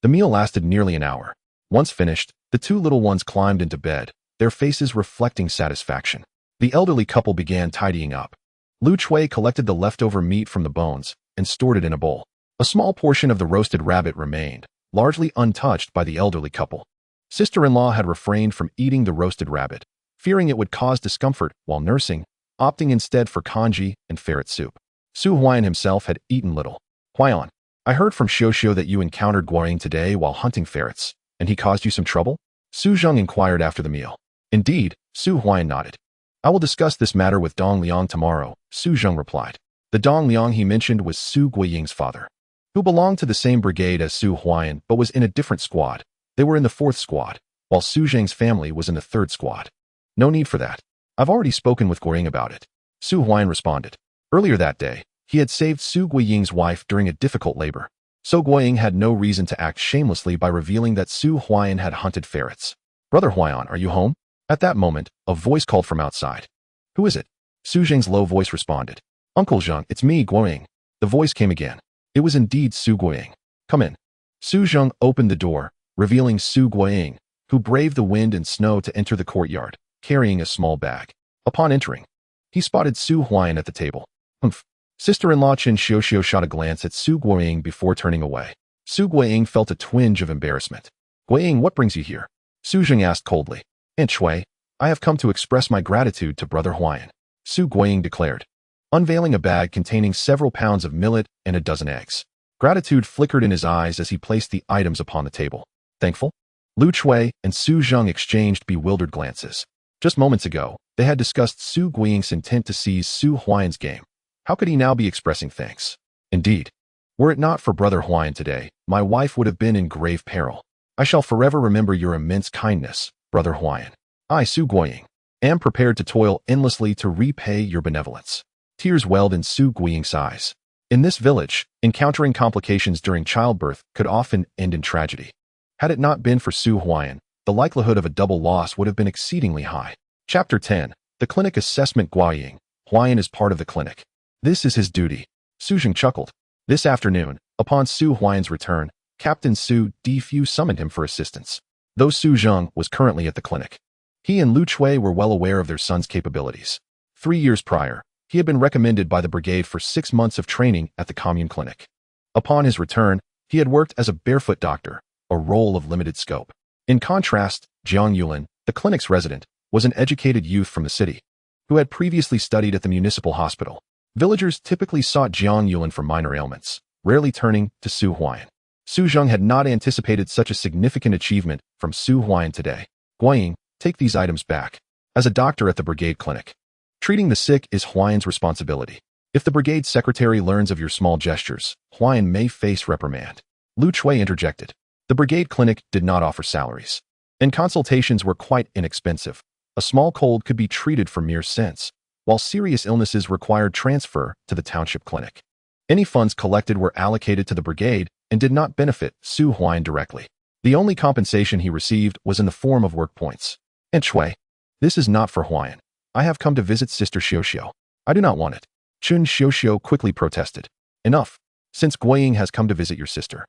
Speaker 1: The meal lasted nearly an hour. Once finished, the two little ones climbed into bed, their faces reflecting satisfaction. The elderly couple began tidying up. Lu Chui collected the leftover meat from the bones and stored it in a bowl. A small portion of the roasted rabbit remained, largely untouched by the elderly couple. Sister-in-law had refrained from eating the roasted rabbit, fearing it would cause discomfort while nursing, opting instead for congee and ferret soup. Su Huaiyan himself had eaten little. Huaian, I heard from Xiao that you encountered Guoying today while hunting ferrets, and he caused you some trouble? Su Zheng inquired after the meal. Indeed, Su Huaiyan nodded. I will discuss this matter with Dong Liang tomorrow, Su Zheng replied. The Dong Liang he mentioned was Su Guiying's father, who belonged to the same brigade as Su Huaiyan but was in a different squad. They were in the 4th squad, while Su Zheng's family was in the 3rd squad. No need for that. I've already spoken with Guoying about it, Su Huaiyan responded. Earlier that day, he had saved Su Guiying's wife during a difficult labor, so Guoying had no reason to act shamelessly by revealing that Su Huaiyan had hunted ferrets. Brother Huaiyan, are you home? At that moment, a voice called from outside. Who is it? Su Zheng's low voice responded. Uncle Zheng, it's me, Guoying. The voice came again. It was indeed Su Guiying. Come in. Su Zheng opened the door, revealing Su Guiying, who braved the wind and snow to enter the courtyard, carrying a small bag. Upon entering, he spotted Su Huaiyan at the table. Humph. Sister-in-law Chen Xiao shot a glance at Su Guiying before turning away. Su Guiying felt a twinge of embarrassment. Guiying, what brings you here? Su Zheng asked coldly. Aunt Shui, I have come to express my gratitude to Brother Huaiyan, Su Guiying declared, unveiling a bag containing several pounds of millet and a dozen eggs. Gratitude flickered in his eyes as he placed the items upon the table. Thankful? Lu Chui and Su Zheng exchanged bewildered glances. Just moments ago, they had discussed Su Guiying's intent to seize Su Huaiyan's game. How could he now be expressing thanks? Indeed, were it not for Brother Huaiyan today, my wife would have been in grave peril. I shall forever remember your immense kindness, Brother Huaiyan. I, Su Guiying, am prepared to toil endlessly to repay your benevolence. Tears welled in Su Guiying's eyes. In this village, encountering complications during childbirth could often end in tragedy. Had it not been for Su Huaiyan, the likelihood of a double loss would have been exceedingly high. Chapter 10. The Clinic Assessment. Guiying. Huaiyan is part of the clinic. This is his duty. Su Zheng chuckled. This afternoon, upon Su Huaiyan's return, Captain Su Defy summoned him for assistance. Though Su Zheng was currently at the clinic, he and Lu Chui were well aware of their son's capabilities. 3 years prior, he had been recommended by the brigade for 6 months of training at the commune clinic. Upon his return, he had worked as a barefoot doctor, a role of limited scope. In contrast, Jiang Yulin, the clinic's resident, was an educated youth from the city, who had previously studied at the municipal hospital. Villagers typically sought Jiang Yulin for minor ailments, rarely turning to Su Huaiyan. Su Zheng had not anticipated such a significant achievement from Su Huaiyan today. Guiying, take these items back. As a doctor at the brigade clinic, treating the sick is Huaiyan's responsibility. If the brigade secretary learns of your small gestures, Huaiyan may face reprimand. Lu Chui interjected. The brigade clinic did not offer salaries, and consultations were quite inexpensive. A small cold could be treated for mere cents, while serious illnesses required transfer to the township clinic. Any funds collected were allocated to the brigade and did not benefit Su Huaiyan directly. The only compensation he received was in the form of work points. Aunt Shui, this is not for Huaiyan. I have come to visit Sister Xiao. I do not want it. Chun Xiao quickly protested. Enough. Since Guiying has come to visit your sister,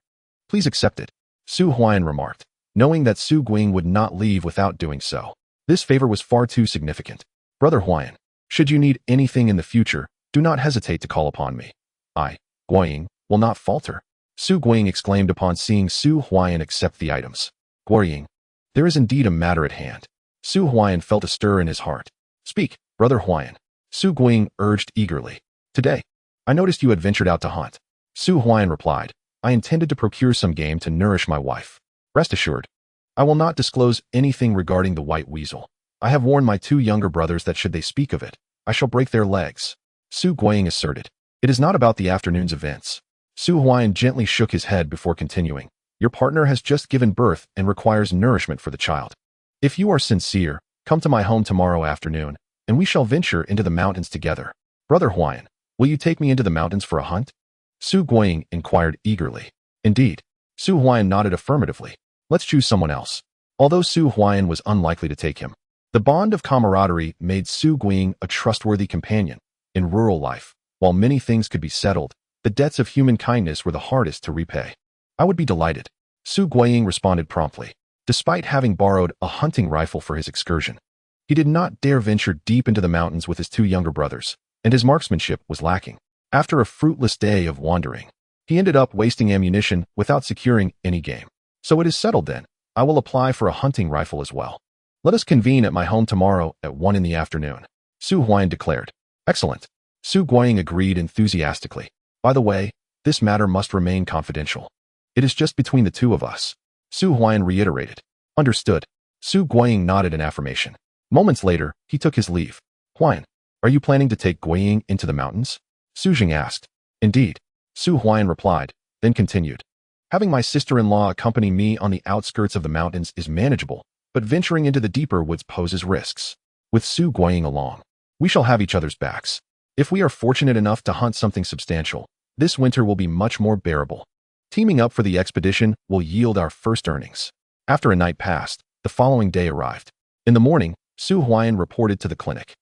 Speaker 1: please accept it, Su Huaiyan remarked, knowing that Su Guiying would not leave without doing so. This favor was far too significant. Brother Huaiyan, should you need anything in the future, do not hesitate to call upon me. I, Guiying, will not falter, Su Guiying exclaimed upon seeing Su Huaiyan accept the items. Guiying, there is indeed a matter at hand. Su Huaiyan felt a stir in his heart. Speak, Brother Huaiyan, Su Guiying urged eagerly. Today, I noticed you had ventured out to hunt. Su Huaiyan replied, I intended to procure some game to nourish my wife. Rest assured, I will not disclose anything regarding the white weasel. I have warned my 2 younger brothers that should they speak of it, I shall break their legs. Su Guiying asserted. It is not about the afternoon's events. Su Huaiyan gently shook his head before continuing. Your partner has just given birth and requires nourishment for the child. If you are sincere, come to my home tomorrow afternoon, and we shall venture into the mountains together. Brother Huaiyan, will you take me into the mountains for a hunt? Su Guiying inquired eagerly. Indeed. Su Huaiyan nodded affirmatively. Let's choose someone else. Although Su Huaiyan was unlikely to take him, the bond of camaraderie made Su Guiying a trustworthy companion. In rural life, while many things could be settled, The debts of human kindness were the hardest to repay. I would be delighted. Su Guiying responded promptly. Despite having borrowed a hunting rifle for his excursion, he did not dare venture deep into the mountains with his two younger brothers, and his marksmanship was lacking. After a fruitless day of wandering, he ended up wasting ammunition without securing any game. So it is settled then. I will apply for a hunting rifle as well. Let us convene at my home tomorrow at 1 in the afternoon, Su Huaiyan declared. Excellent. Su Guiying agreed enthusiastically. By the way, this matter must remain confidential. It is just between the two of us, Su Huaiyan reiterated. Understood. Su Guiying nodded in affirmation. Moments later, he took his leave. Huaiyan, are you planning to take Guiying into the mountains? Su Jing asked. Indeed. Su Huaiyan replied, then continued. Having my sister-in-law accompany me on the outskirts of the mountains is manageable, but venturing into the deeper woods poses risks. With Su Guiying along, we shall have each other's backs. If we are fortunate enough to hunt something substantial, this winter will be much more bearable. Teaming up for the expedition will yield our first earnings. After a night passed, the following day arrived. In the morning, Su Huaiyan reported to the clinic.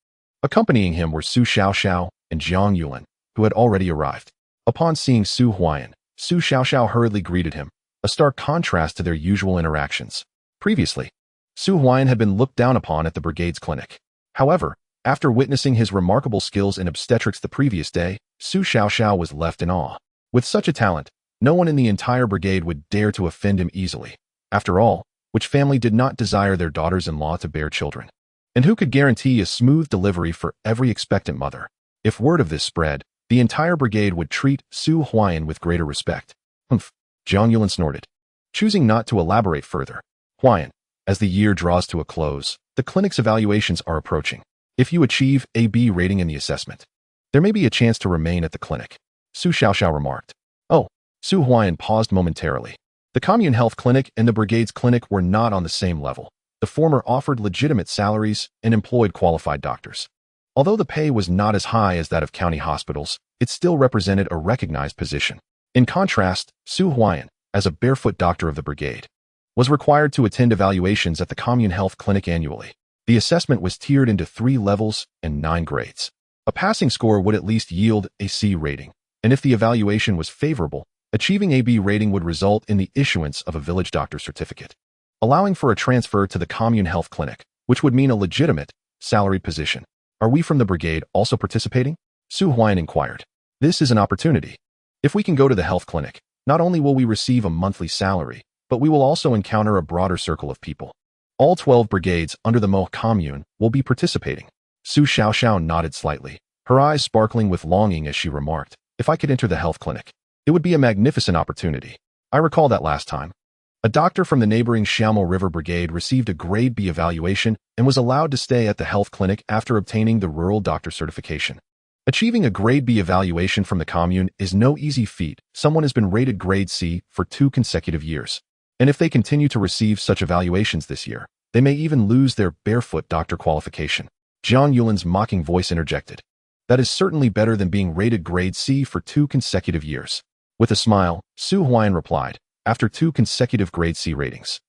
Speaker 1: Accompanying him were Su Xiaoxiao and Jiang Yulan, who had already arrived. Upon seeing Su Huaiyan, Su Xiaoxiao hurriedly greeted him, a stark contrast to their usual interactions. Previously, Su Huaiyan had been looked down upon at the brigade's clinic. However, after witnessing his remarkable skills in obstetrics the previous day, Su Xiaoxiao was left in awe. With such a talent, no one in the entire brigade would dare to offend him easily. After all, which family did not desire their daughters-in-law to bear children? And who could guarantee a smooth delivery for every expectant mother? If word of this spread, the entire brigade would treat Su Huaiyan with greater respect. Humph, Jiang Yulan snorted. Choosing not to elaborate further. Huaiyan, as the year draws to a close, the clinic's evaluations are approaching. If you achieve a B rating in the assessment, there may be a chance to remain at the clinic, Su Xiaoxiao remarked. Oh, Su Huaiyan paused momentarily. The commune health clinic and the brigade's clinic were not on the same level. The former offered legitimate salaries and employed qualified doctors. Although the pay was not as high as that of county hospitals, it still represented a recognized position. In contrast, Su Huaiyan, as a barefoot doctor of the brigade, was required to attend evaluations at the commune health clinic annually. The assessment was tiered into 3 levels and 9 grades. A passing score would at least yield a C rating, and if the evaluation was favorable, achieving a B rating would result in the issuance of a village doctor certificate, allowing for a transfer to the commune health clinic, which would mean a legitimate, salaried position. Are we from the brigade also participating? Su Huaiyan inquired. This is an opportunity. If we can go to the health clinic, not only will we receive a monthly salary, but we will also encounter a broader circle of people. All 12 brigades under the Mo commune will be participating. Su Xiaoxiao nodded slightly, her eyes sparkling with longing as she remarked, if I could enter the health clinic, it would be a magnificent opportunity. I recall that last time. A doctor from the neighboring Xiaomo River Brigade received a Grade B evaluation and was allowed to stay at the health clinic after obtaining the rural doctor certification. Achieving a Grade B evaluation from the commune is no easy feat. Someone has been rated Grade C for 2 consecutive years. And if they continue to receive such evaluations this year, they may even lose their barefoot doctor qualification. Jiang Yulan's mocking voice interjected. That is certainly better than being rated Grade C for 2 consecutive years. With a smile, Su Huaiyan replied, after 2 consecutive Grade C ratings,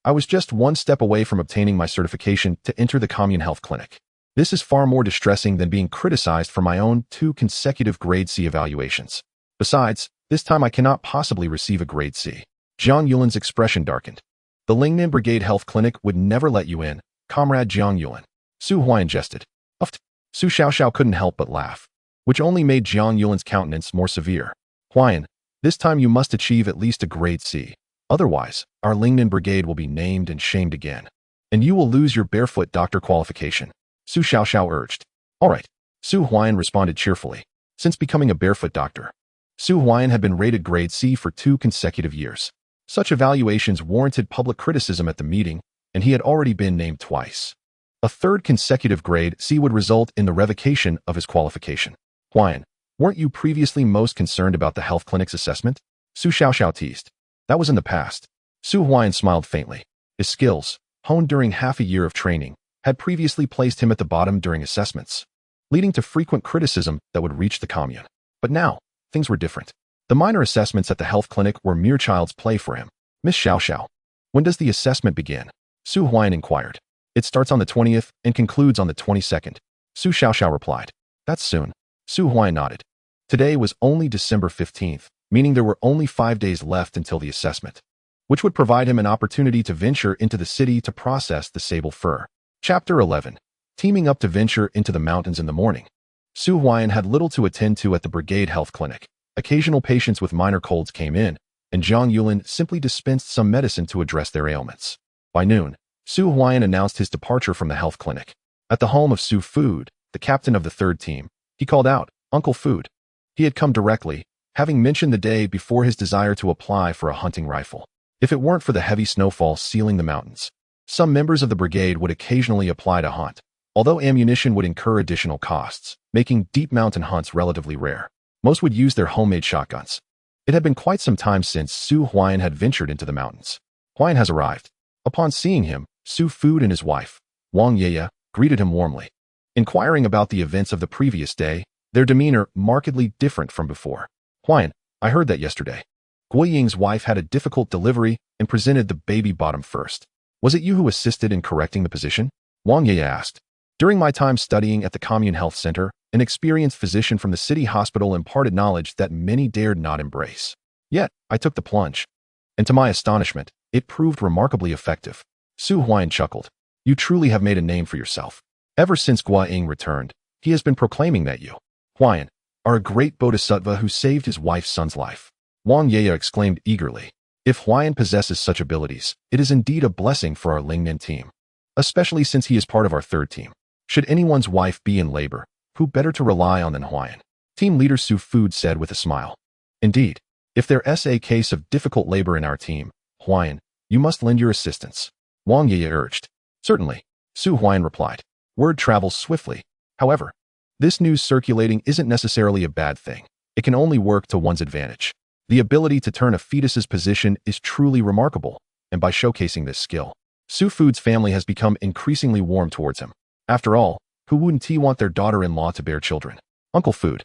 Speaker 1: I was just 1 step away from obtaining my certification to enter the commune health clinic. This is far more distressing than being criticized for my own 2 consecutive Grade C evaluations. Besides, this time I cannot possibly receive a Grade C. Jiang Yulan's expression darkened. The Lingnan Brigade Health Clinic would never let you in, Comrade Jiang Yulan. Su Huaiyan jested. Uffed. Su Xiaoxiao couldn't help but laugh, which only made Jiang Yulan's countenance more severe. Huaiyan, this time you must achieve at least a Grade C. Otherwise, our Lingnan Brigade will be named and shamed again, and you will lose your barefoot doctor qualification, Su Xiaoxiao urged. All right, Su Huaiyan responded cheerfully. Since becoming a barefoot doctor, Su Huaiyan had been rated Grade C for 2 consecutive years. Such evaluations warranted public criticism at the meeting, and he had already been named twice. A 3rd consecutive Grade C would result in the revocation of his qualification. Huaiyan, weren't you previously most concerned about the health clinic's assessment? Su Xiaoxiao teased. That was in the past. Su Huaiyan smiled faintly. His skills, honed during half a year of training, had previously placed him at the bottom during assessments, leading to frequent criticism that would reach the commune. But now, things were different. The minor assessments at the health clinic were mere child's play for him. Miss Xiaoxiao, when does the assessment begin? Su Huaiyan inquired. It starts on the 20th and concludes on the 22nd. Su Xiaoxiao replied. That's soon. Su Huaiyan nodded. Today was only December 15th, meaning there were only 5 days left until the assessment, which would provide him an opportunity to venture into the city to process the sable fur. Chapter 11. Teaming up to venture into the mountains in the morning. Su Huaiyan had little to attend to at the brigade health clinic. Occasional patients with minor colds came in, and Zhang Yulin simply dispensed some medicine to address their ailments. By noon, Su Huaiyan announced his departure from the health clinic. At the home of Su Food, the captain of the third team, he called out, "Uncle Food." He had come directly, having mentioned the day before his desire to apply for a hunting rifle. If it weren't for the heavy snowfall sealing the mountains, some members of the brigade would occasionally apply to hunt, although ammunition would incur additional costs, making deep mountain hunts relatively rare. Most would use their homemade shotguns. It had been quite some time since Su Huaiyan had ventured into the mountains. Huaiyan has arrived. Upon seeing him, Su Food and his wife, Wang Yeye, greeted him warmly. Inquiring about the events of the previous day, their demeanor markedly different from before. "Huaiyan, I heard that yesterday. Guo Ying's wife had a difficult delivery and presented the baby bottom first. Was it you who assisted in correcting the position?" Wang Yeye asked. "During my time studying at the Commune Health Center, an experienced physician from the city hospital imparted knowledge that many dared not embrace. Yet, I took the plunge. And to my astonishment, it proved remarkably effective." Su Huaiyan chuckled. "You truly have made a name for yourself. Ever since Guo Ying returned, he has been proclaiming that you, Huaiyan, are a great bodhisattva who saved his wife's son's life." Wang Yeye exclaimed eagerly. "If Huaiyan possesses such abilities, it is indeed a blessing for our Lingnan team, especially since he is part of our third team. Should anyone's wife be in labor, who better to rely on than Huaiyan?" Team leader Su Food said with a smile. "Indeed, if there is a case of difficult labor in our team, Huaiyan, you must lend your assistance," Wang Yeye urged. "Certainly," Su Huaiyan replied. Word travels swiftly. However, this news circulating isn't necessarily a bad thing. It can only work to one's advantage. The ability to turn a fetus's position is truly remarkable, and by showcasing this skill, Su Food's family has become increasingly warm towards him. After all, who wouldn't he want their daughter-in-law to bear children? "Uncle Food,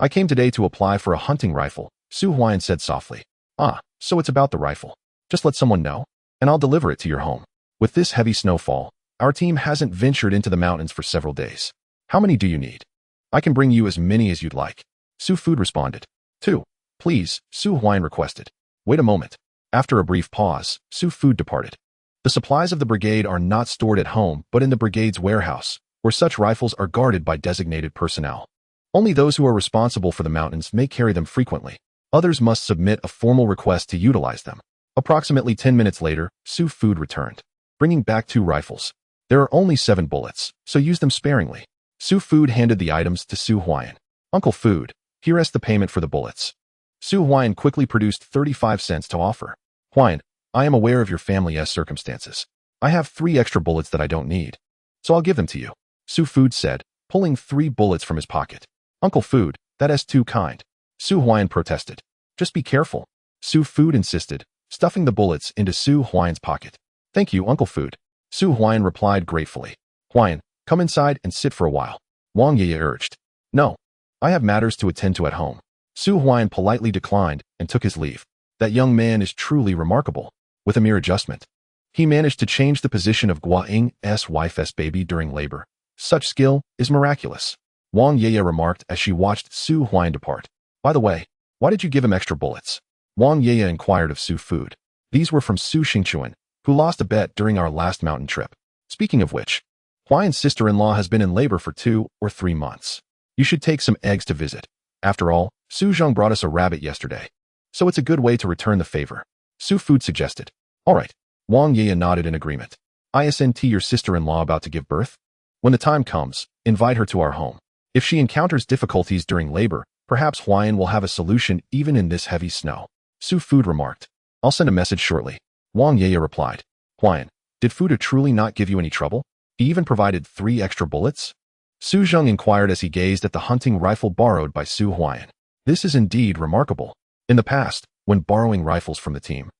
Speaker 1: I came today to apply for a hunting rifle," Su Huaiyan said softly. "Ah, so it's about the rifle. Just let someone know, and I'll deliver it to your home. With this heavy snowfall, our team hasn't ventured into the mountains for several days. How many do you need?" "I can bring you as many as you'd like," Su Food responded. "Two, please," Su Huaiyan requested. "Wait a moment." After a brief pause, Su Food departed. The supplies of the brigade are not stored at home but in the brigade's warehouse, where such rifles are guarded by designated personnel. Only those who are responsible for the mountains may carry them frequently. Others must submit a formal request to utilize them. Approximately 10 minutes later, Su Food returned, bringing back 2 rifles. "There are only 7 bullets, so use them sparingly." Su Food handed the items to Su Huaiyan. "Uncle Food, here is the payment for the bullets." Su Huaiyan quickly produced 35 cents to offer. "Huaiyan, I am aware of your family's circumstances. I have 3 extra bullets that I don't need, so I'll give them to you," Su Food said, pulling 3 bullets from his pocket. "Uncle Food, that is too kind," Su Huaiyan protested. "Just be careful," Su Food insisted, stuffing the bullets into Su Huaiyan's pocket. "Thank you, Uncle Food," Su Huaiyan replied gratefully. "Huaiyan, come inside and sit for a while," Wang Yeye urged. "No, I have matters to attend to at home." Su Huaiyan politely declined and took his leave. That young man is truly remarkable. With a mere adjustment, he managed to change the position of Guo Ying's wife's baby during labor. Such skill is miraculous, Wang Yeye remarked as she watched Su Huaiyan depart. "By the way, why did you give him extra bullets?" Wang Yeye inquired of Su Food. "These were from Su Xingchuan, who lost a bet during our last mountain trip. Speaking of which, Huaiyan's sister-in-law has been in labor for 2 or 3 months. You should take some eggs to visit. After all, Su Zheng brought us a rabbit yesterday, so it's a good way to return the favor," Su Food suggested. "All right," Wang Yeye nodded in agreement. "Isn't your sister-in-law about to give birth? When the time comes, invite her to our home. If she encounters difficulties during labor, perhaps Huaiyan will have a solution even in this heavy snow," Su Food remarked. "I'll send a message shortly," Wang Yeye replied. "Huaiyan, did Fuda truly not give you any trouble? He even provided 3 extra bullets?" Su Zheng inquired as he gazed at the hunting rifle borrowed by Su Huaiyan. This is indeed remarkable. In the past, when borrowing rifles from the team,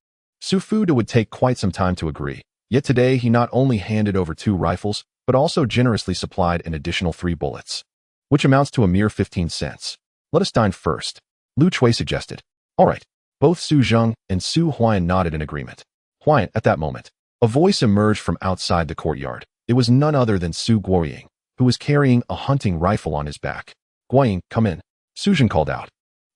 Speaker 1: Su Fuda would take quite some time to agree. Yet today he not only handed over 2 rifles, but also generously supplied an additional 3 bullets, which amounts to a mere 15 cents. "Let us dine first," Lu Chui suggested. "All right." Both Su Zheng and Su Huaiyan nodded in agreement. Huaiyan, at that moment, a voice emerged from outside the courtyard. It was none other than Su Guoying, who was carrying a hunting rifle on his back. "Guoying, come in." Su Zheng called out.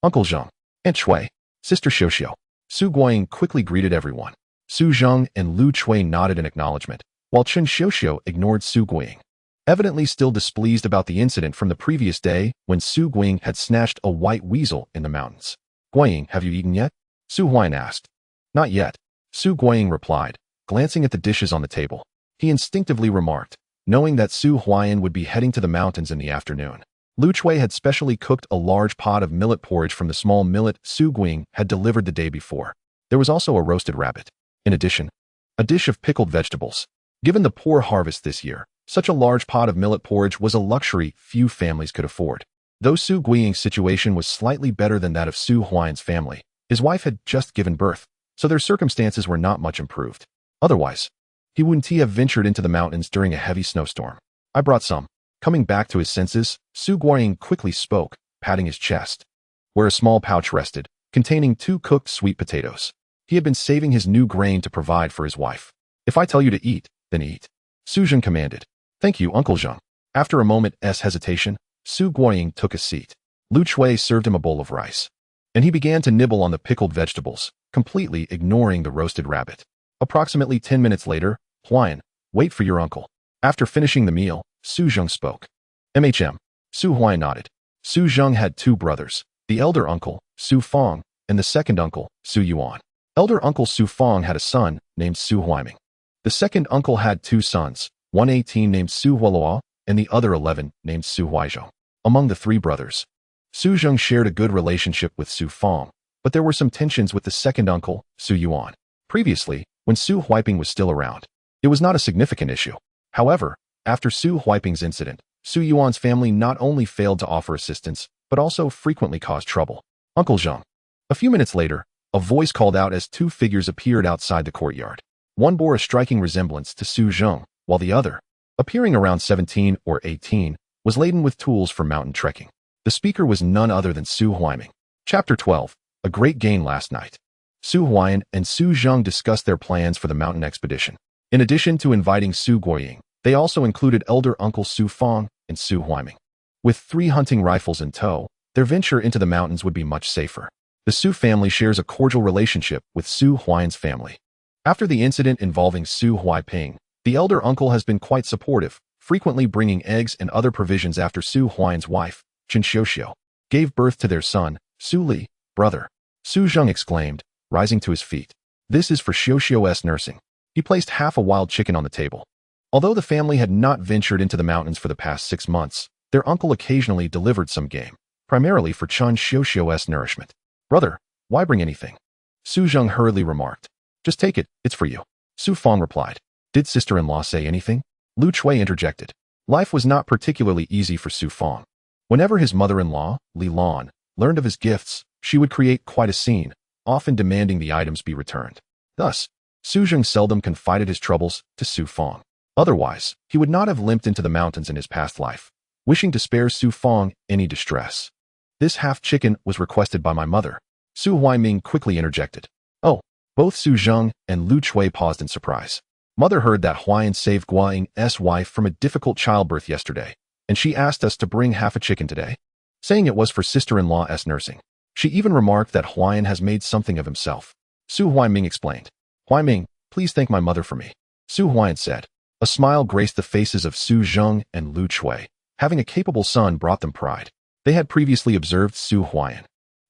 Speaker 1: Uncle Zheng, Aunt Shui, Sister Xiuxiu. Su Guiying quickly greeted everyone. Su Zheng and Lu Chui nodded in acknowledgement, while Chen Xiuxiu ignored Su Guiying, evidently still displeased about the incident from the previous day when Su Guiying had snatched a white weasel in the mountains. Guiying, have you eaten yet? Su Huaiyan asked. Not yet, Su Guiying replied, glancing at the dishes on the table. He instinctively remarked, knowing that Su Huaiyan would be heading to the mountains in the afternoon. Lu Chui had specially cooked a large pot of millet porridge from the small millet Su Guiying had delivered the day before. There was also a roasted rabbit. In addition, a dish of pickled vegetables. Given the poor harvest this year, such a large pot of millet porridge was a luxury few families could afford. Though Su Guiying's situation was slightly better than that of Su Huaiyan's family, his wife had just given birth, so their circumstances were not much improved. Otherwise, he wouldn't have ventured into the mountains during a heavy snowstorm. I brought some. Coming back to his senses, Su Guiying quickly spoke, patting his chest, where a small pouch rested, containing 2 cooked sweet potatoes. He had been saving his new grain to provide for his wife. If I tell you to eat, then eat, Su Zheng commanded. Thank you, Uncle Zheng. After a moment's hesitation, Su Guiying took a seat. Lu Chui served him a bowl of rice, and he began to nibble on the pickled vegetables, completely ignoring the roasted rabbit. Approximately 10 minutes later, Huaiyan, wait for your uncle. After finishing the meal, Su Zheng spoke. Su Huaiyan nodded. Su Zheng had 2 brothers, the elder uncle, Su Fong, and the second uncle, Su Yuan. Elder uncle Su Fong had a son named Su Huaiming. The second uncle had 2 sons, one 18 named Su Huoluo, and the other 11 named Su Huaizhou. Among the 3 brothers, Su Zheng shared a good relationship with Su Fong, but there were some tensions with the second uncle, Su Yuan. Previously, when Su Huaiping was still around, it was not a significant issue. However, after Su Huaiping's incident, Su Yuan's family not only failed to offer assistance, but also frequently caused trouble. Uncle Zheng. A few minutes later, a voice called out as 2 figures appeared outside the courtyard. One bore a striking resemblance to Su Zheng, while the other, appearing around 17 or 18, was laden with tools for mountain trekking. The speaker was none other than Su Huaiming. Chapter 12. A great gain last night. Su Huaiyan and Su Zheng discussed their plans for the mountain expedition. In addition to inviting Su Guiying, they also included elder uncle Su Fong and Su Huaiming. With 3 hunting rifles in tow, their venture into the mountains would be much safer. The Su family shares a cordial relationship with Su Huaiyan's family. After the incident involving Su Huaiping, the elder uncle has been quite supportive, frequently bringing eggs and other provisions after Su Huaiyan's wife, Chen Xiuxiu, gave birth to their son, Su Li, brother. Su Zheng exclaimed, rising to his feet. This is for Xiuxiu's nursing. He placed half a wild chicken on the table. Although the family had not ventured into the mountains for the past 6 months, their uncle occasionally delivered some game, primarily for Chen Xiuxiu's nourishment. Brother, why bring anything? Su Zheng hurriedly remarked. Just take it, it's for you. Su Fong replied. Did sister-in-law say anything? Lu Chui interjected. Life was not particularly easy for Su Fong. Whenever his mother-in-law, Li Lan, learned of his gifts, she would create quite a scene, often demanding the items be returned. Thus, Su Zheng seldom confided his troubles to Su Fong. Otherwise, he would not have limped into the mountains in his past life, wishing to spare Su Fong any distress. This half-chicken was requested by my mother. Su Huaiming quickly interjected. Oh, both Su Zheng and Lu Chui paused in surprise. Mother heard that Huaiyan saved Guiying's wife from a difficult childbirth yesterday, and she asked us to bring half a chicken today, saying it was for sister-in-law's nursing. She even remarked that Huaiyan has made something of himself. Su Huaiming explained. Huaiming, please thank my mother for me. Su Huaiyan said. A smile graced the faces of Su Zheng and Lu Chui. Having a capable son brought them pride. They had previously observed Su Huaiyan,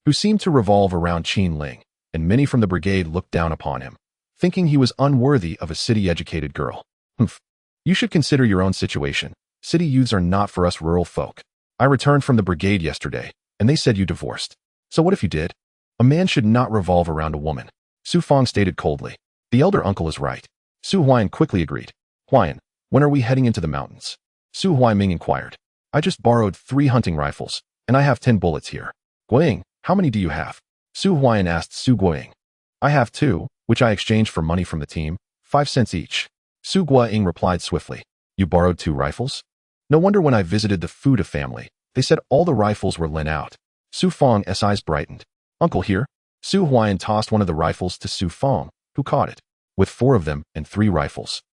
Speaker 1: who seemed to revolve around Qin Ling, and many from the brigade looked down upon him, thinking he was unworthy of a city-educated girl. Humph. You should consider your own situation. City youths are not for us rural folk. I returned from the brigade yesterday, and they said you divorced. So what if you did? A man should not revolve around a woman. Su Fong stated coldly. The elder uncle is right. Su Huaiyan quickly agreed. Huaiyan, when are we heading into the mountains? Su Huaiming inquired. I just borrowed 3 hunting rifles, and I have 10 bullets here. Guiying, how many do you have? Su Huaiyan asked Su Guiying. I have 2, which I exchanged for money from the team, 5 cents each. Su Guiying replied swiftly. You borrowed 2 rifles? No wonder when I visited the Fuda family, they said all the rifles were lent out. Su Fong's eyes brightened. Uncle here? Su Huaiyan tossed one of the rifles to Su Fong, who caught it. With 4 of them and 3 rifles,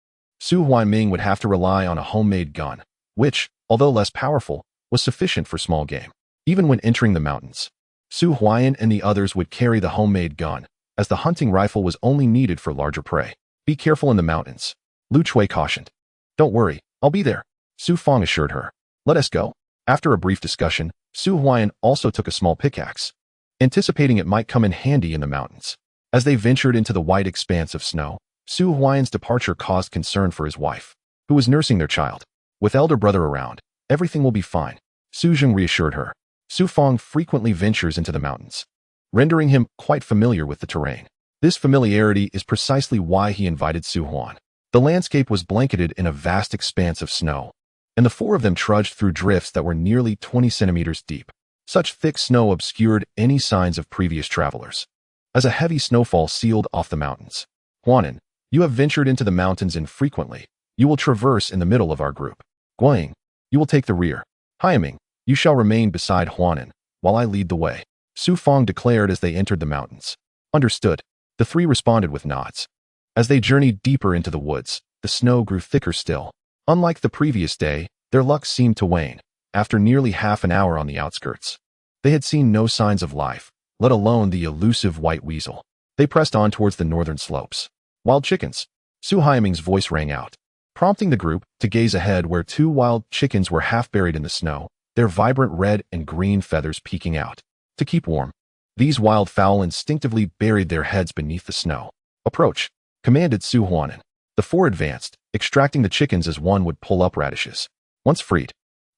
Speaker 1: Su Huaiming would have to rely on a homemade gun, which, although less powerful, was sufficient for small game. even when entering the mountains. Su Huaian and the others would carry the homemade gun, as the hunting rifle was only needed for larger prey. Be careful in the mountains, Lu Chui cautioned. Don't worry, I'll be there, Su Fong assured her. Let us go. After a brief discussion, Su Huaian also took a small pickaxe, anticipating it might come in handy in the mountains. As they ventured into the wide expanse of snow, Su Huaian's departure caused concern for his wife, who was nursing their child. With elder brother around, everything will be fine, Su Zheng reassured her. Su Fong frequently ventures into the mountains, rendering him quite familiar with the terrain. This familiarity is precisely why he invited Su Huan. The landscape was blanketed in a vast expanse of snow, and the four of them trudged through drifts that were nearly 20 centimeters deep. Such thick snow obscured any signs of previous travelers, as a heavy snowfall sealed off the mountains. Huanan, you have ventured into the mountains infrequently. You will traverse in the middle of our group. Guiying, you will take the rear. Haiming, you shall remain beside Huanan, while I lead the way, Su Fong declared as they entered the mountains. Understood. The three responded with nods. As they journeyed deeper into the woods, the snow grew thicker still. Unlike the previous day, their luck seemed to wane. After nearly half an hour on the outskirts, they had seen no signs of life, let alone the elusive white weasel. They pressed on towards the northern slopes. Wild chickens, Su Haiming's voice rang out, prompting the group to gaze ahead where two wild chickens were half buried in the snow, their vibrant red and green feathers peeking out. To keep warm, these wildfowl instinctively buried their heads beneath the snow. Approach, commanded Su Huanan. The four advanced, extracting the chickens as one would pull up radishes. Once freed,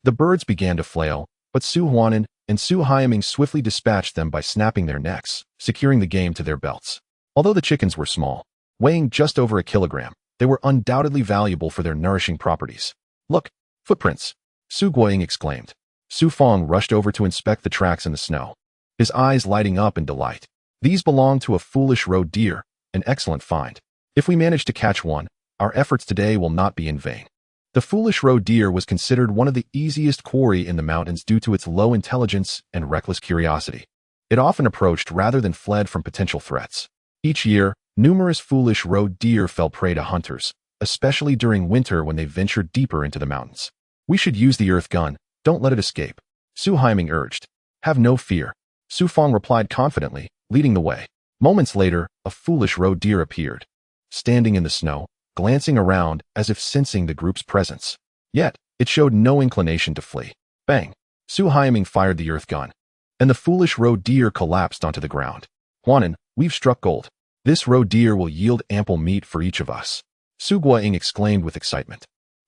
Speaker 1: the birds began to flail, but Su Huanan and Su Haiming swiftly dispatched them by snapping their necks, securing the game to their belts. Although the chickens were small, weighing just over a kilogram, they were undoubtedly valuable for their nourishing properties. Look, footprints, Su Guiying exclaimed. Su Fong rushed over to inspect the tracks in the snow, his eyes lighting up in delight. These belong to a foolish roe deer, an excellent find. If we manage to catch one, our efforts today will not be in vain. The foolish roe deer was considered one of the easiest quarry in the mountains due to its low intelligence and reckless curiosity. It often approached rather than fled from potential threats. Each year, numerous foolish roe deer fell prey to hunters, especially during winter when they ventured deeper into the mountains. We should use the earth gun, don't let it escape, Su Haiming urged. Have no fear, Su Fong replied confidently, leading the way. Moments later, a foolish roe deer appeared, standing in the snow, glancing around as if sensing the group's presence. Yet, it showed no inclination to flee. Bang! Su Haiming fired the earth gun, and the foolish roe deer collapsed onto the ground. Huanan, we've struck gold. This roe deer will yield ample meat for each of us, Su Guiying exclaimed with excitement.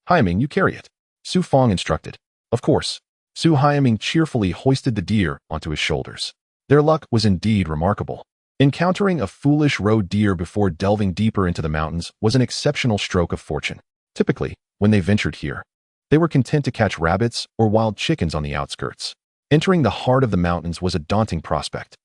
Speaker 1: Haiming, you carry it, Su Fong instructed. Of course. Su Haiming cheerfully hoisted the deer onto his shoulders. Their luck was indeed remarkable. Encountering a foolish roe deer before delving deeper into the mountains was an exceptional stroke of fortune. Typically, when they ventured here, they were content to catch rabbits or wild chickens on the outskirts. Entering the heart of the mountains was a daunting prospect.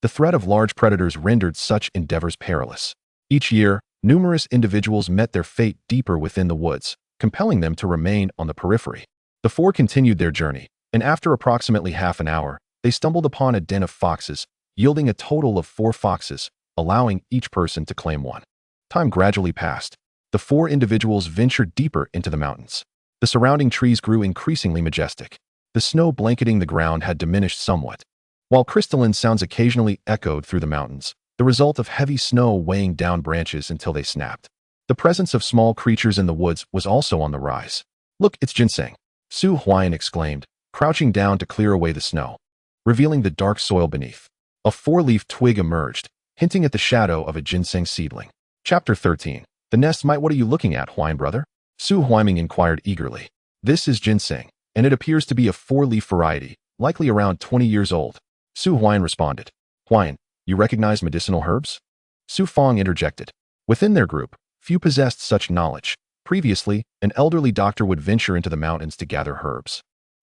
Speaker 1: The threat of large predators rendered such endeavors perilous. Each year, numerous individuals met their fate deeper within the woods, compelling them to remain on the periphery. The four continued their journey, and after approximately half an hour, they stumbled upon a den of foxes, yielding a total of 4 foxes, allowing each person to claim one. Time gradually passed. The 4 individuals ventured deeper into the mountains. The surrounding trees grew increasingly majestic. The snow blanketing the ground had diminished somewhat. While crystalline sounds occasionally echoed through the mountains, the result of heavy snow weighing down branches until they snapped. The presence of small creatures in the woods was also on the rise. Look, it's ginseng, Su Huaiyan exclaimed, crouching down to clear away the snow, revealing the dark soil beneath. A 4-leaf twig emerged, hinting at the shadow of a ginseng seedling. Chapter 13. The nest might. What are you looking at, Huaiyan brother? Su Huaiming inquired eagerly. This is ginseng, and it appears to be a 4-leaf variety, likely around 20 years old. Su Huaiyan responded. Huaiyan, you recognize medicinal herbs? Su Fong interjected. Within their group, few possessed such knowledge. Previously, an elderly doctor would venture into the mountains to gather herbs.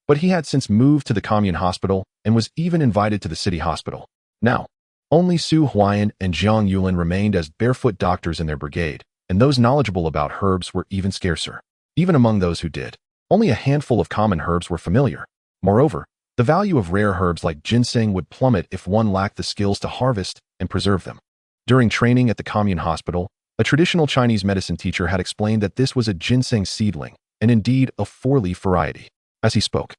Speaker 1: But he had since moved to the commune hospital and was even invited to the city hospital. Now, only Su Huaiyan and Jiang Yulin remained as barefoot doctors in their brigade, and those knowledgeable about herbs were even scarcer. Even among those who did, only a handful of common herbs were familiar. Moreover, the value of rare herbs like ginseng would plummet if one lacked the skills to harvest and preserve them. During training at the commune hospital, a traditional Chinese medicine teacher had explained that this was a ginseng seedling, and indeed a 4-leaf variety. As he spoke,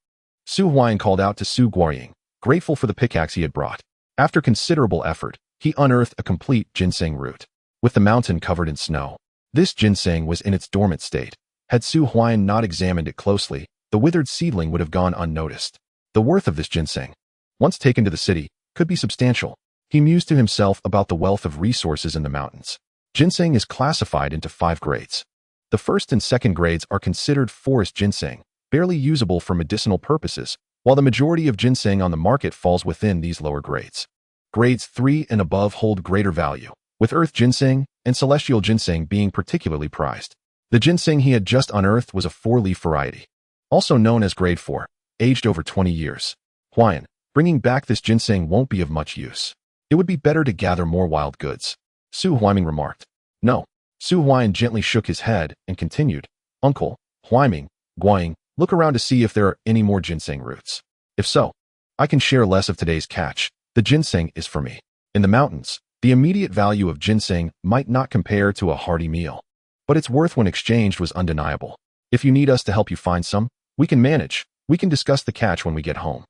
Speaker 1: Su Huaiyan called out to Su Guiying, grateful for the pickaxe he had brought. After considerable effort, he unearthed a complete ginseng root, with the mountain covered in snow. This ginseng was in its dormant state. Had Su Huaiyan not examined it closely, the withered seedling would have gone unnoticed. The worth of this ginseng, once taken to the city, could be substantial. He mused to himself about the wealth of resources in the mountains. Ginseng is classified into 5 grades. The first and second grades are considered forest ginseng, barely usable for medicinal purposes, while the majority of ginseng on the market falls within these lower grades. Grades 3 and above hold greater value, with earth ginseng and celestial ginseng being particularly prized. The ginseng he had just unearthed was a 4-leaf variety, also known as grade 4, aged over 20 years. Huaiyan, bringing back this ginseng won't be of much use. It would be better to gather more wild goods, Su Huaiyan remarked. No. Su Huaiyan gently shook his head and continued. Uncle, Huaiyan, Guang, look around to see if there are any more ginseng roots. If so, I can share less of today's catch. The ginseng is for me. In the mountains, the immediate value of ginseng might not compare to a hearty meal, but its worth when exchanged was undeniable. If you need us to help you find some, we can manage. We can discuss the catch when we get home.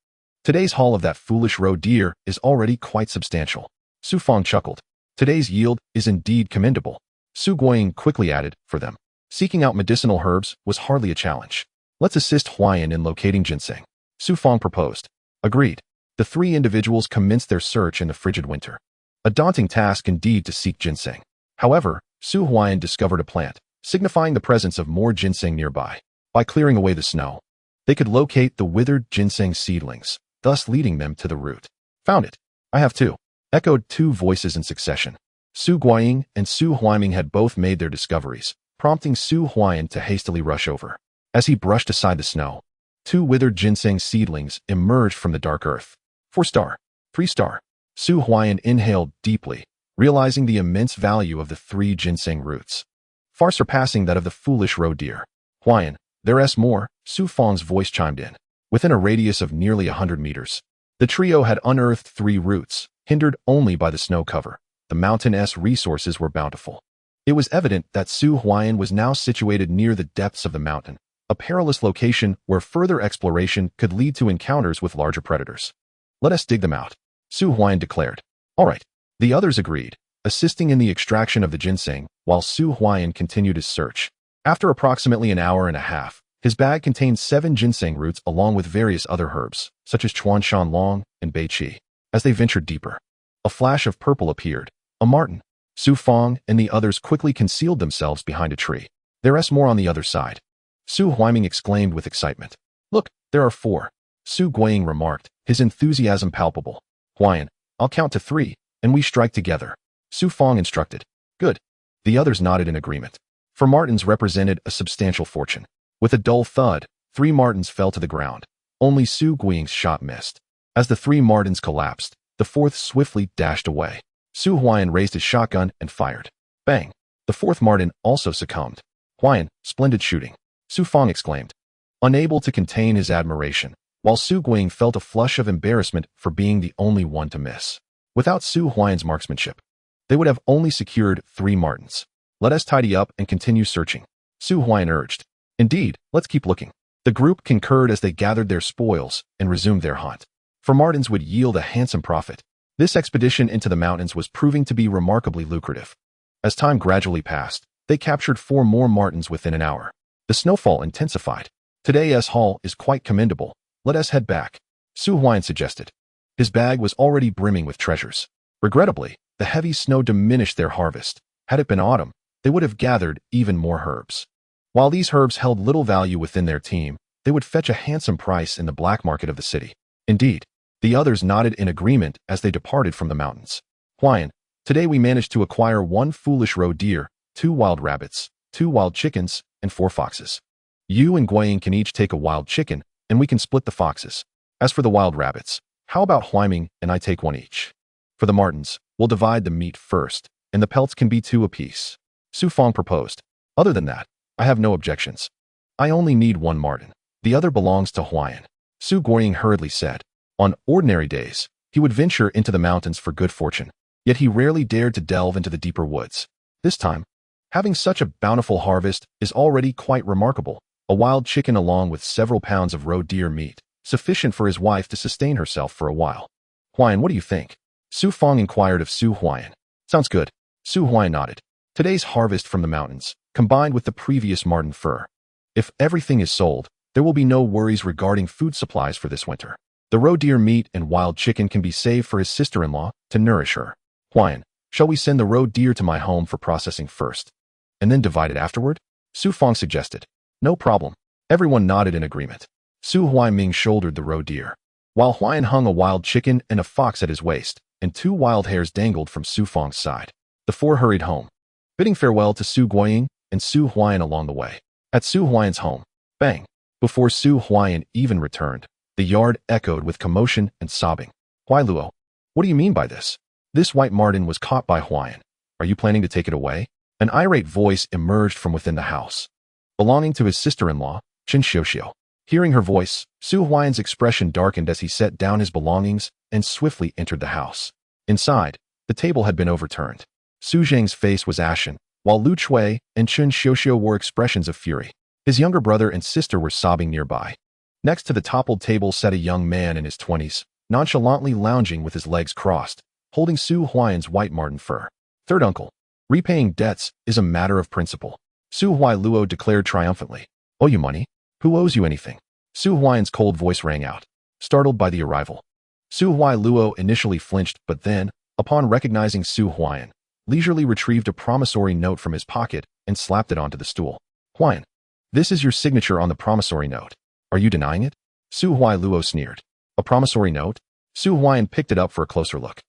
Speaker 1: Today's haul of that foolish roe deer is already quite substantial. Su Fang chuckled. Today's yield is indeed commendable. Su Guang quickly added, for them. Seeking out medicinal herbs was hardly a challenge. Let's assist Huaiyan in locating ginseng, Su Fang proposed. Agreed. The 3 individuals commenced their search in the frigid winter. A daunting task indeed to seek ginseng. However, Su Huaiyan discovered a plant, signifying the presence of more ginseng nearby. By clearing away the snow, they could locate the withered ginseng seedlings, thus leading them to the root. Found it. I have too, echoed 2 voices in succession. Su Guang and Su Huaiyan had both made their discoveries, prompting Su Huaiyan to hastily rush over. As he brushed aside the snow, 2 withered ginseng seedlings emerged from the dark earth. 4-star, 3-star. Su Huaiyan inhaled deeply, realizing the immense value of the 3 ginseng roots, far surpassing that of the foolish roe deer. Huaiyan, there's more, Su Fang's voice chimed in. Within a radius of nearly 100 meters, the trio had unearthed 3 roots, hindered only by the snow cover. The mountainous resources were bountiful. It was evident that Su Huaiyan was now situated near the depths of the mountain, a perilous location where further exploration could lead to encounters with larger predators. Let us dig them out, Su Huaiyan declared. All right. The others agreed, assisting in the extraction of the ginseng, while Su Huaiyan continued his search. After approximately an hour and a half, his bag contained 7 ginseng roots along with various other herbs, such as chuan shan long and bei qi. As they ventured deeper, a flash of purple appeared. A marten. Su Fang and the others quickly concealed themselves behind a tree. There's more on the other side, Su Huaiyan exclaimed with excitement. Look, there are 4. Su Guang remarked, his enthusiasm palpable. Huaiyan, I'll count to 3, and we strike together, Su Fang instructed. Good. The others nodded in agreement. For martens represented a substantial fortune. With a dull thud, 3 martens fell to the ground. Only Su Guang's shot missed. As the 3 martens collapsed, the 4th swiftly dashed away. Su Huaiyan raised his shotgun and fired. Bang! The 4th marten also succumbed. Huaiyan, splendid shooting, Su Fang exclaimed, unable to contain his admiration, while Su Guang felt a flush of embarrassment for being the only one to miss. Without Su Huaiyan's marksmanship, they would have only secured 3 martens. Let us tidy up and continue searching, Su Huaiyan urged. Indeed, let's keep looking. The group concurred as they gathered their spoils and resumed their hunt. For martens would yield a handsome profit. This expedition into the mountains was proving to be remarkably lucrative. As time gradually passed, they captured 4 more martens within an hour. The snowfall intensified. Today's haul is quite commendable. Let us head back, Su Huaiyan suggested. His bag was already brimming with treasures. Regrettably, the heavy snow diminished their harvest. Had it been autumn, they would have gathered even more herbs. While these herbs held little value within their team, they would fetch a handsome price in the black market of the city. Indeed, the others nodded in agreement as they departed from the mountains. Huaiyan, today we managed to acquire 1 foolish roe deer, 2 wild rabbits, 2 wild chickens, and 4 foxes. You and Guang can each take a wild chicken, and we can split the foxes. As for the wild rabbits, how about Huaiyan and I take 1 each? For the martens, we'll divide the meat first, and the pelts can be 2 apiece, Su Fang proposed. Other than that, I have no objections. I only need 1 marten. The other belongs to Huaiyan, Su Guang hurriedly said. On ordinary days, he would venture into the mountains for good fortune, yet he rarely dared to delve into the deeper woods. This time, having such a bountiful harvest is already quite remarkable. A wild chicken along with several pounds of roe deer meat, sufficient for his wife to sustain herself for a while. Huaian, what do you think? Su Feng inquired of Su Huaian. Sounds good. Su Huaian nodded. Today's harvest from the mountains, combined with the previous marten fur. If everything is sold, there will be no worries regarding food supplies for this winter. The roe deer meat and wild chicken can be saved for his sister-in-law to nourish her. Huaian, shall we send the roe deer to my home for processing first, and then divide it afterward? Su Feng suggested. No problem. Everyone nodded in agreement. Su Huaiming shouldered the roe deer, while Huaian hung a wild chicken and a fox at his waist, and 2 wild hares dangled from Su Feng's side. The 4 hurried home, bidding farewell to Su Guiying and Su Huaian along the way. At Su Huaian's home, bang! Before Su Huaian even returned, the yard echoed with commotion and sobbing. Huai Luo, what do you mean by this? This white marten was caught by Huaian. Are you planning to take it away? An irate voice emerged from within the house, belonging to his sister-in-law, Chen Xiuxiu. Hearing her voice, Su Huaian's expression darkened as he set down his belongings and swiftly entered the house. Inside, the table had been overturned. Su Zheng's face was ashen, while Lu Chui and Chen Xiuxiu wore expressions of fury. His younger brother and sister were sobbing nearby. Next to the toppled table sat a young man in his 20s, nonchalantly lounging with his legs crossed, holding Su Huaian's white marten fur. Third uncle, repaying debts is a matter of principle. Su Huai Luo declared triumphantly. Owe you money? Who owes you anything? Su Huaian's cold voice rang out, startled by the arrival. Su Huai Luo initially flinched, but then, upon recognizing Su Huaian, leisurely retrieved a promissory note from his pocket and slapped it onto the stool. Huaian, this is your signature on the promissory note. Are you denying it? Su Huai Luo sneered. A promissory note? Su Huaian picked it up for a closer look,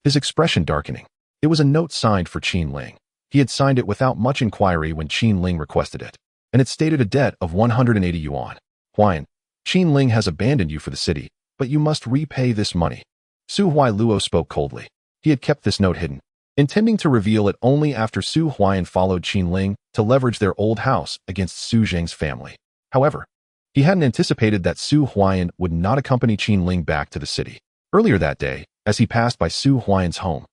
Speaker 1: his expression darkening. It was a note signed for Qin Ling. He had signed it without much inquiry when Qin Ling requested it, and it stated a debt of 180 yuan. Huaian, Qin Ling has abandoned you for the city, but you must repay this money. Su Huai Luo spoke coldly. He had kept this note hidden, intending to reveal it only after Su Huaian followed Qin Ling to leverage their old house against Su Zheng's family. However, he hadn't anticipated that Su Huaian would not accompany Qin Ling back to the city. Earlier that day, as he passed by Su Huaian's home,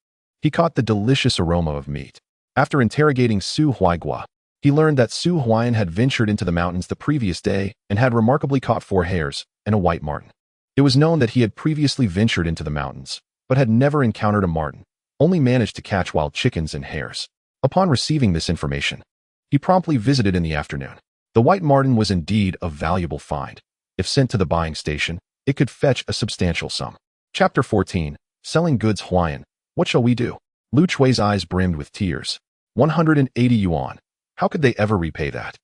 Speaker 1: he caught the delicious aroma of meat. After interrogating Su Huaigua, he learned that Su Huaian had ventured into the mountains the previous day and had remarkably caught 4 hares and a white marten. It was known that he had previously ventured into the mountains, but had never encountered a marten, only managed to catch wild chickens and hares. Upon receiving this information, he promptly visited in the afternoon. The white marten was indeed a valuable find. If sent to the buying station, it could fetch a substantial sum. Chapter 14, Selling Goods. Huaian, what shall we do? Lu Chui's eyes brimmed with tears. 180 yuan. How could they ever repay that?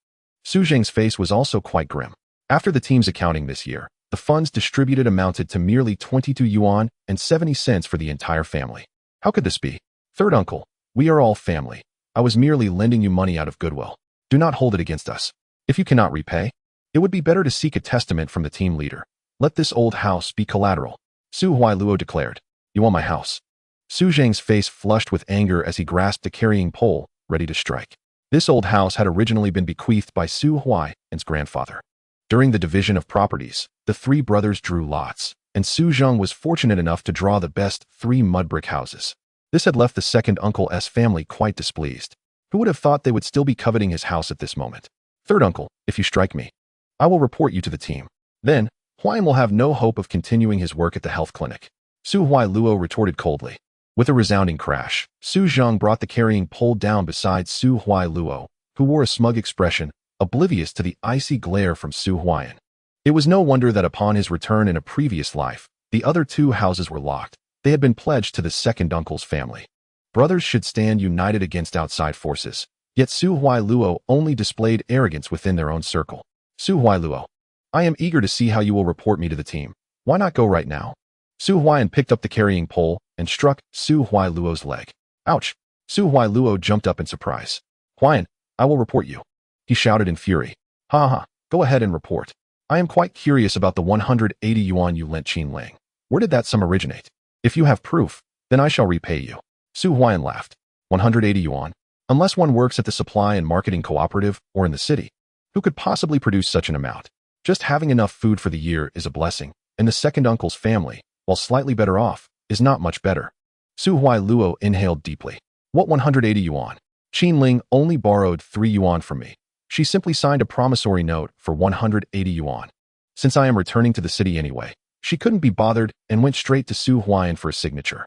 Speaker 1: Su Zheng's face was also quite grim. After the team's accounting this year, the funds distributed amounted to merely 22 yuan and 70 cents for the entire family. How could this be? Third uncle, we are all family. I was merely lending you money out of goodwill. Do not hold it against us. If you cannot repay, it would be better to seek a testament from the team leader. Let this old house be collateral. Su Huai Luo declared. You want my house? Su Zheng's face flushed with anger as he grasped a carrying pole, ready to strike. This old house had originally been bequeathed by Su Huai's grandfather. During the division of properties, the 3 brothers drew lots, and Su Zheng was fortunate enough to draw the best 3 mud brick houses. This had left the second uncle's family quite displeased. Who would have thought they would still be coveting his house at this moment? Third uncle, if you strike me, I will report you to the team. Then, Huaian will have no hope of continuing his work at the health clinic. Su Huai Luo retorted coldly. With a resounding crash, Su Zheng brought the carrying pole down beside Su Huai Luo, who wore a smug expression, oblivious to the icy glare from Su Huaian. It was no wonder that upon his return in a previous life, the other 2 houses were locked. They had been pledged to the second uncle's family. Brothers should stand united against outside forces, yet Su Huai Luo only displayed arrogance within their own circle. Su Huai Luo, I am eager to see how you will report me to the team. Why not go right now? Su Huaian picked up the carrying pole and struck Su Huai Luo's leg. Ouch! Su Huai Luo jumped up in surprise. Huaian, I will report you. He shouted in fury. Ha ha, go ahead and report. I am quite curious about the 180 yuan you lent Qin Ling. Where did that sum originate? If you have proof, then I shall repay you. Su Huaian laughed. 180 yuan? Unless one works at the supply and marketing cooperative or in the city, who could possibly produce such an amount? Just having enough food for the year is a blessing, and the second uncle's family, while slightly better off, is not much better. Su Huai Luo inhaled deeply. What 180 yuan? Qin Ling only borrowed 3 yuan from me. She simply signed a promissory note for 180 yuan. since I am returning to the city anyway. She couldn't be bothered and went straight to Su Huaiyan for a signature.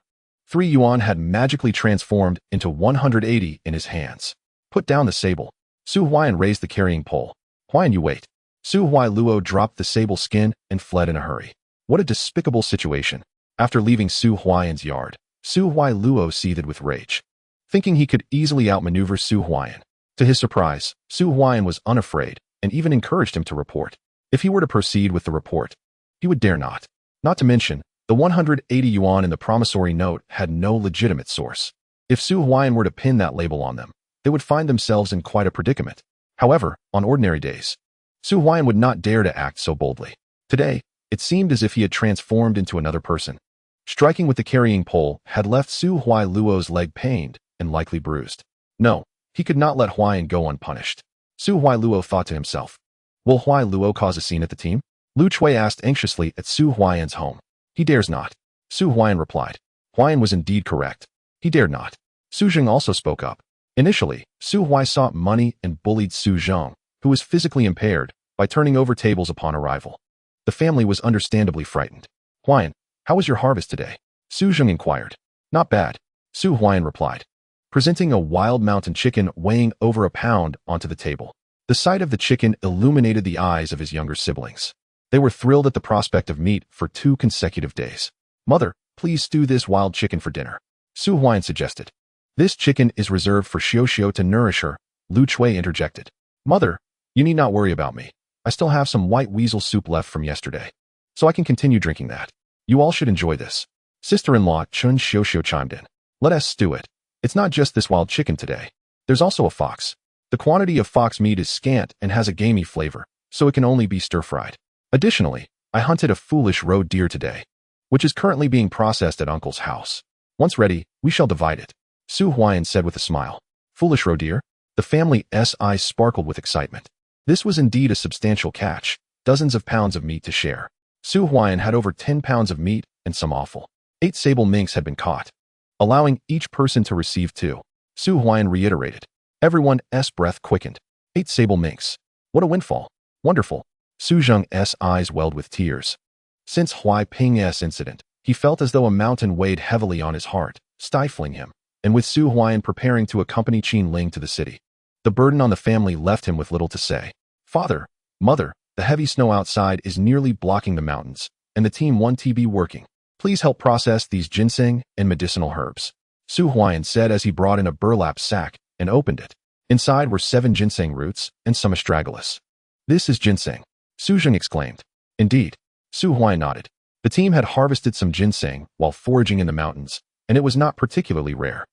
Speaker 1: 3 yuan had magically transformed into 180 in his hands. Put down the sable. Su Huaiyan raised the carrying pole. Huaiyan, you wait. Su Huailuo dropped the sable skin and fled in a hurry. What a despicable situation. After leaving Su Huaiyan's yard, Su Huailuo seethed with rage, thinking he could easily outmaneuver Su Huaiyan. To his surprise, Su Huaiyan was unafraid and even encouraged him to report. If he were to proceed with the report, he would dare not. Not to mention, the 180 yuan in the promissory note had no legitimate source. If Su Huaiyan were to pin that label on them, they would find themselves in quite a predicament. However, on ordinary days, Su Huaiyan would not dare to act so boldly. Today, it seemed as if he had transformed into another person. Striking with the carrying pole had left Su Huailuo's leg pained and likely bruised. No, he could not let Huaiyan go unpunished. Su Huailuo thought to himself, will Huailuo cause a scene at the team? Lu Chui asked anxiously at Su Huaiyan's home. He dares not. Su Huaiyan replied. Huaiyan was indeed correct. He dared not. Su Zheng also spoke up. Initially, Su Huai sought money and bullied Su Zheng, who was physically impaired, by turning over tables upon arrival. The family was understandably frightened. Huaiyan, how was your harvest today? Su Zheng inquired. Not bad. Su Huaiyan replied, presenting a wild mountain chicken weighing over a pound onto the table. The sight of the chicken illuminated the eyes of his younger siblings. They were thrilled at the prospect of meat for 2 consecutive days. Mother, please stew this wild chicken for dinner, Su Huaiyan suggested. This chicken is reserved for Xiao Xiao to nourish her, Lu Chui interjected. Mother, you need not worry about me. I still have some white weasel soup left from yesterday, so I can continue drinking that. You all should enjoy this. Sister-in-law Chun Xiao Xiao chimed in. Let us stew it. It's not just this wild chicken today. There's also a fox. The quantity of fox meat is scant and has a gamey flavor, so it can only be stir-fried. Additionally, I hunted a foolish roe deer today, which is currently being processed at Uncle's house. Once ready, we shall divide it, Su Huaiyan said with a smile. Foolish roe deer? The family's eyes sparkled with excitement. This was indeed a substantial catch, dozens of pounds of meat to share. Su Huaiyan had over 10 pounds of meat and some offal. 8 sable minks had been caught, allowing each person to receive 2. Su Huaiyan reiterated. Everyone's breath quickened. 8 sable minks. What a windfall. Wonderful. Su Zheng's eyes welled with tears. Since Huai Ping's incident, he felt as though a mountain weighed heavily on his heart, stifling him, and with Su Huaiyan preparing to accompany Qin Ling to the city, the burden on the family left him with little to say. Father, Mother, the heavy snow outside is nearly blocking the mountains, and the team won't be working. Please help process these ginseng and medicinal herbs, Su Huaiyan said as he brought in a burlap sack and opened it. Inside were 7 ginseng roots and some astragalus. This is ginseng, Su Zheng exclaimed. Indeed, Su Huaiyan nodded. The team had harvested some ginseng while foraging in the mountains, and it was not particularly rare.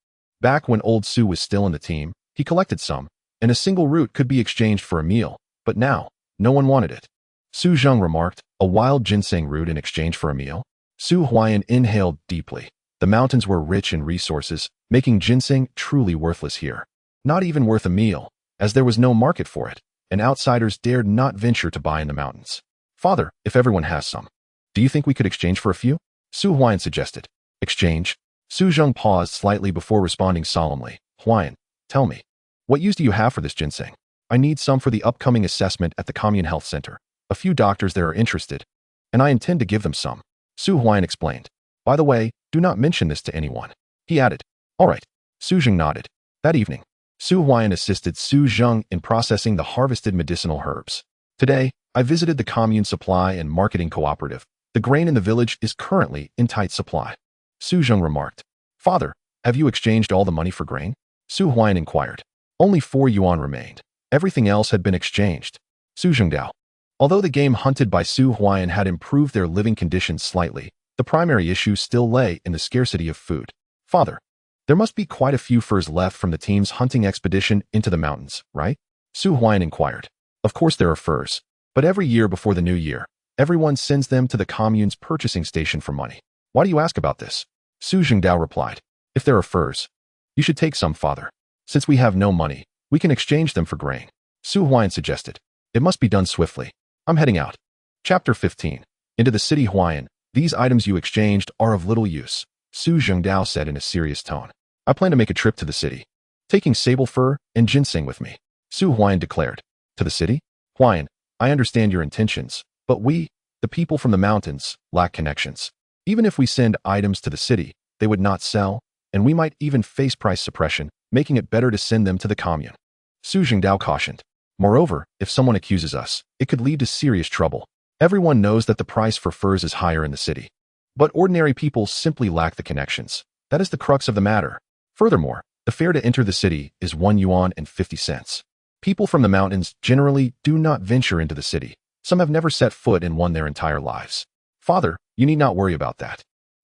Speaker 1: Back when old Su was still in the team, he collected some, and a single root could be exchanged for a meal, but now, no one wanted it. Su Zheng remarked, a wild ginseng root in exchange for a meal? Su Huaiyan inhaled deeply. The mountains were rich in resources, making ginseng truly worthless here. Not even worth a meal, as there was no market for it, and outsiders dared not venture to buy in the mountains. Father, if everyone has some, do you think we could exchange for a few? Su Huaiyan suggested. Exchange? Su Zheng paused slightly before responding solemnly. Huaiyan, tell me, what use do you have for this ginseng? I need some for the upcoming assessment at the Commune Health Center. A few doctors there are interested, and I intend to give them some. Su Huaiyan explained. By the way, do not mention this to anyone. He added. All right. Su Zheng nodded. That evening, Su Huaiyan assisted Su Zheng in processing the harvested medicinal herbs. Today, I visited the commune supply and marketing cooperative. The grain in the village is currently in tight supply. Su Zheng remarked. Father, have you exchanged all the money for grain? Su Huaiyan inquired. Only 4 yuan remained. Everything else had been exchanged. Su Zhengdao. Although the game hunted by Su Huaiyan had improved their living conditions slightly, the primary issue still lay in the scarcity of food. Father, there must be quite a few furs left from the team's hunting expedition into the mountains, right? Su Huaiyan inquired. Of course there are furs, but every year before the new year, everyone sends them to the commune's purchasing station for money. Why do you ask about this? Su Zhengdao replied. If there are furs, you should take some, father. Since we have no money, we can exchange them for grain. Su Huaiyan suggested. It must be done swiftly. I'm heading out. Chapter 15. Into the city. Huaiyan, these items you exchanged are of little use, Su Zhengdao said in a serious tone. I plan to make a trip to the city, taking sable fur and ginseng with me, Su Huaiyan declared. To the city? Huaiyan, I understand your intentions, But we, the people from the mountains, lack connections. Even if we send items to the city, they would not sell, and we might even face price suppression, making it better to send them to the commune. Su Jingdao cautioned. Moreover, if someone accuses us, it could lead to serious trouble. Everyone knows that the price for furs is higher in the city. But ordinary people simply lack the connections. That is the crux of the matter. Furthermore, the fare to enter the city is 1 yuan and 50 cents. People from the mountains generally do not venture into the city. Some have never set foot in one their entire lives. Father, you need not worry about that.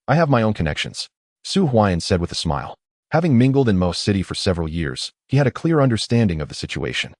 Speaker 1: I have my own connections, Su Huaian said with a smile. Having mingled in Mo City for several years, he had a clear understanding of the situation.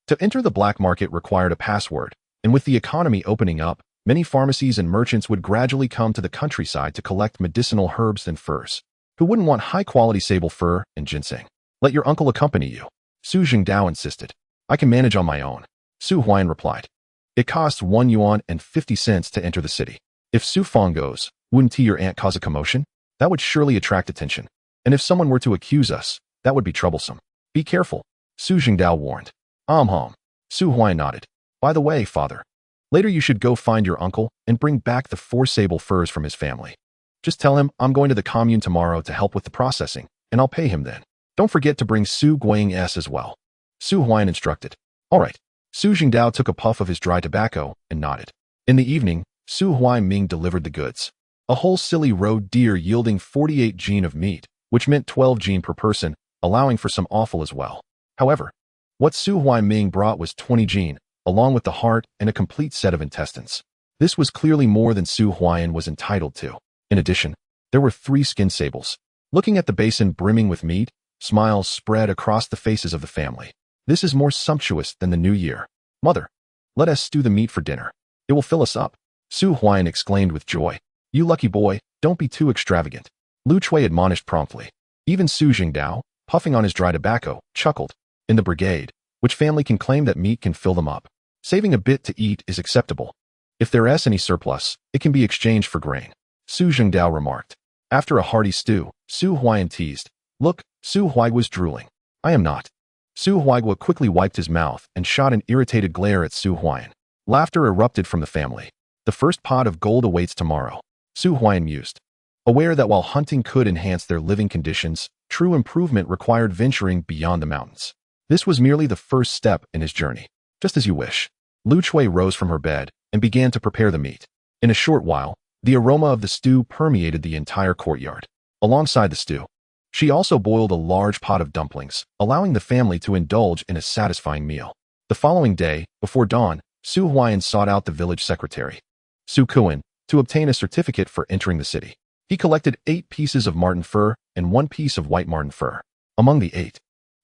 Speaker 1: To enter the black market required a password, and with the economy opening up, many pharmacies and merchants would gradually come to the countryside to collect medicinal herbs and furs. Who wouldn't want high-quality sable fur and ginseng? Let your uncle accompany you, Su Jingdao insisted. I can manage on my own, Su Huaian replied. It costs 1 yuan and 50 cents to enter the city. If Su Fong goes, wouldn't your aunt cause a commotion? That would surely attract attention. And if someone were to accuse us, that would be troublesome. Be careful, Su Jingdao warned. Su Huaian nodded. By the way, father, later you should go find your uncle and bring back the 4 sable furs from his family. Just tell him I'm going to the commune tomorrow to help with the processing, and I'll pay him then. Don't forget to bring Su Guiying S as well, Su Huaian instructed. All right. Su Jingdao took a puff of his dry tobacco and nodded. In the evening, Su Huaiming delivered the goods. A whole silly roe deer yielding 48 jin of meat, which meant 12 jin per person, allowing for some offal as well. However, what Su Huaiming brought was 20 jin, along with the heart and a complete set of intestines. This was clearly more than Su Huaian was entitled to. In addition, there were 3 skin sables. Looking at the basin brimming with meat, smiles spread across the faces of the family. This is more sumptuous than the new year. Mother, let us stew the meat for dinner. It will fill us up, Su Huaian exclaimed with joy. You lucky boy, don't be too extravagant. Lu Chui admonished promptly. Even Su Jingdao, puffing on his dry tobacco, chuckled. In the brigade, which family can claim that meat can fill them up? Saving a bit to eat is acceptable. If there is any surplus, it can be exchanged for grain, Su Jingdao remarked. After a hearty stew, Su Huaian teased. Look, Su Huai was drooling. I am not. Su Huaigua quickly wiped his mouth and shot an irritated glare at Su Huaian. Laughter erupted from the family. The first pot of gold awaits tomorrow, Su Huaian mused. Aware that while hunting could enhance their living conditions, true improvement required venturing beyond the mountains. This was merely the first step in his journey. Just as you wish. Lu Chui rose from her bed and began to prepare the meat. In a short while, the aroma of the stew permeated the entire courtyard. Alongside the stew, she also boiled a large pot of dumplings, allowing the family to indulge in a satisfying meal. The following day, before dawn, Su Huaian sought out the village secretary, Su Kuan, to obtain a certificate for entering the city. He collected 8 pieces of marten fur and 1 piece of white marten fur. Among the 8,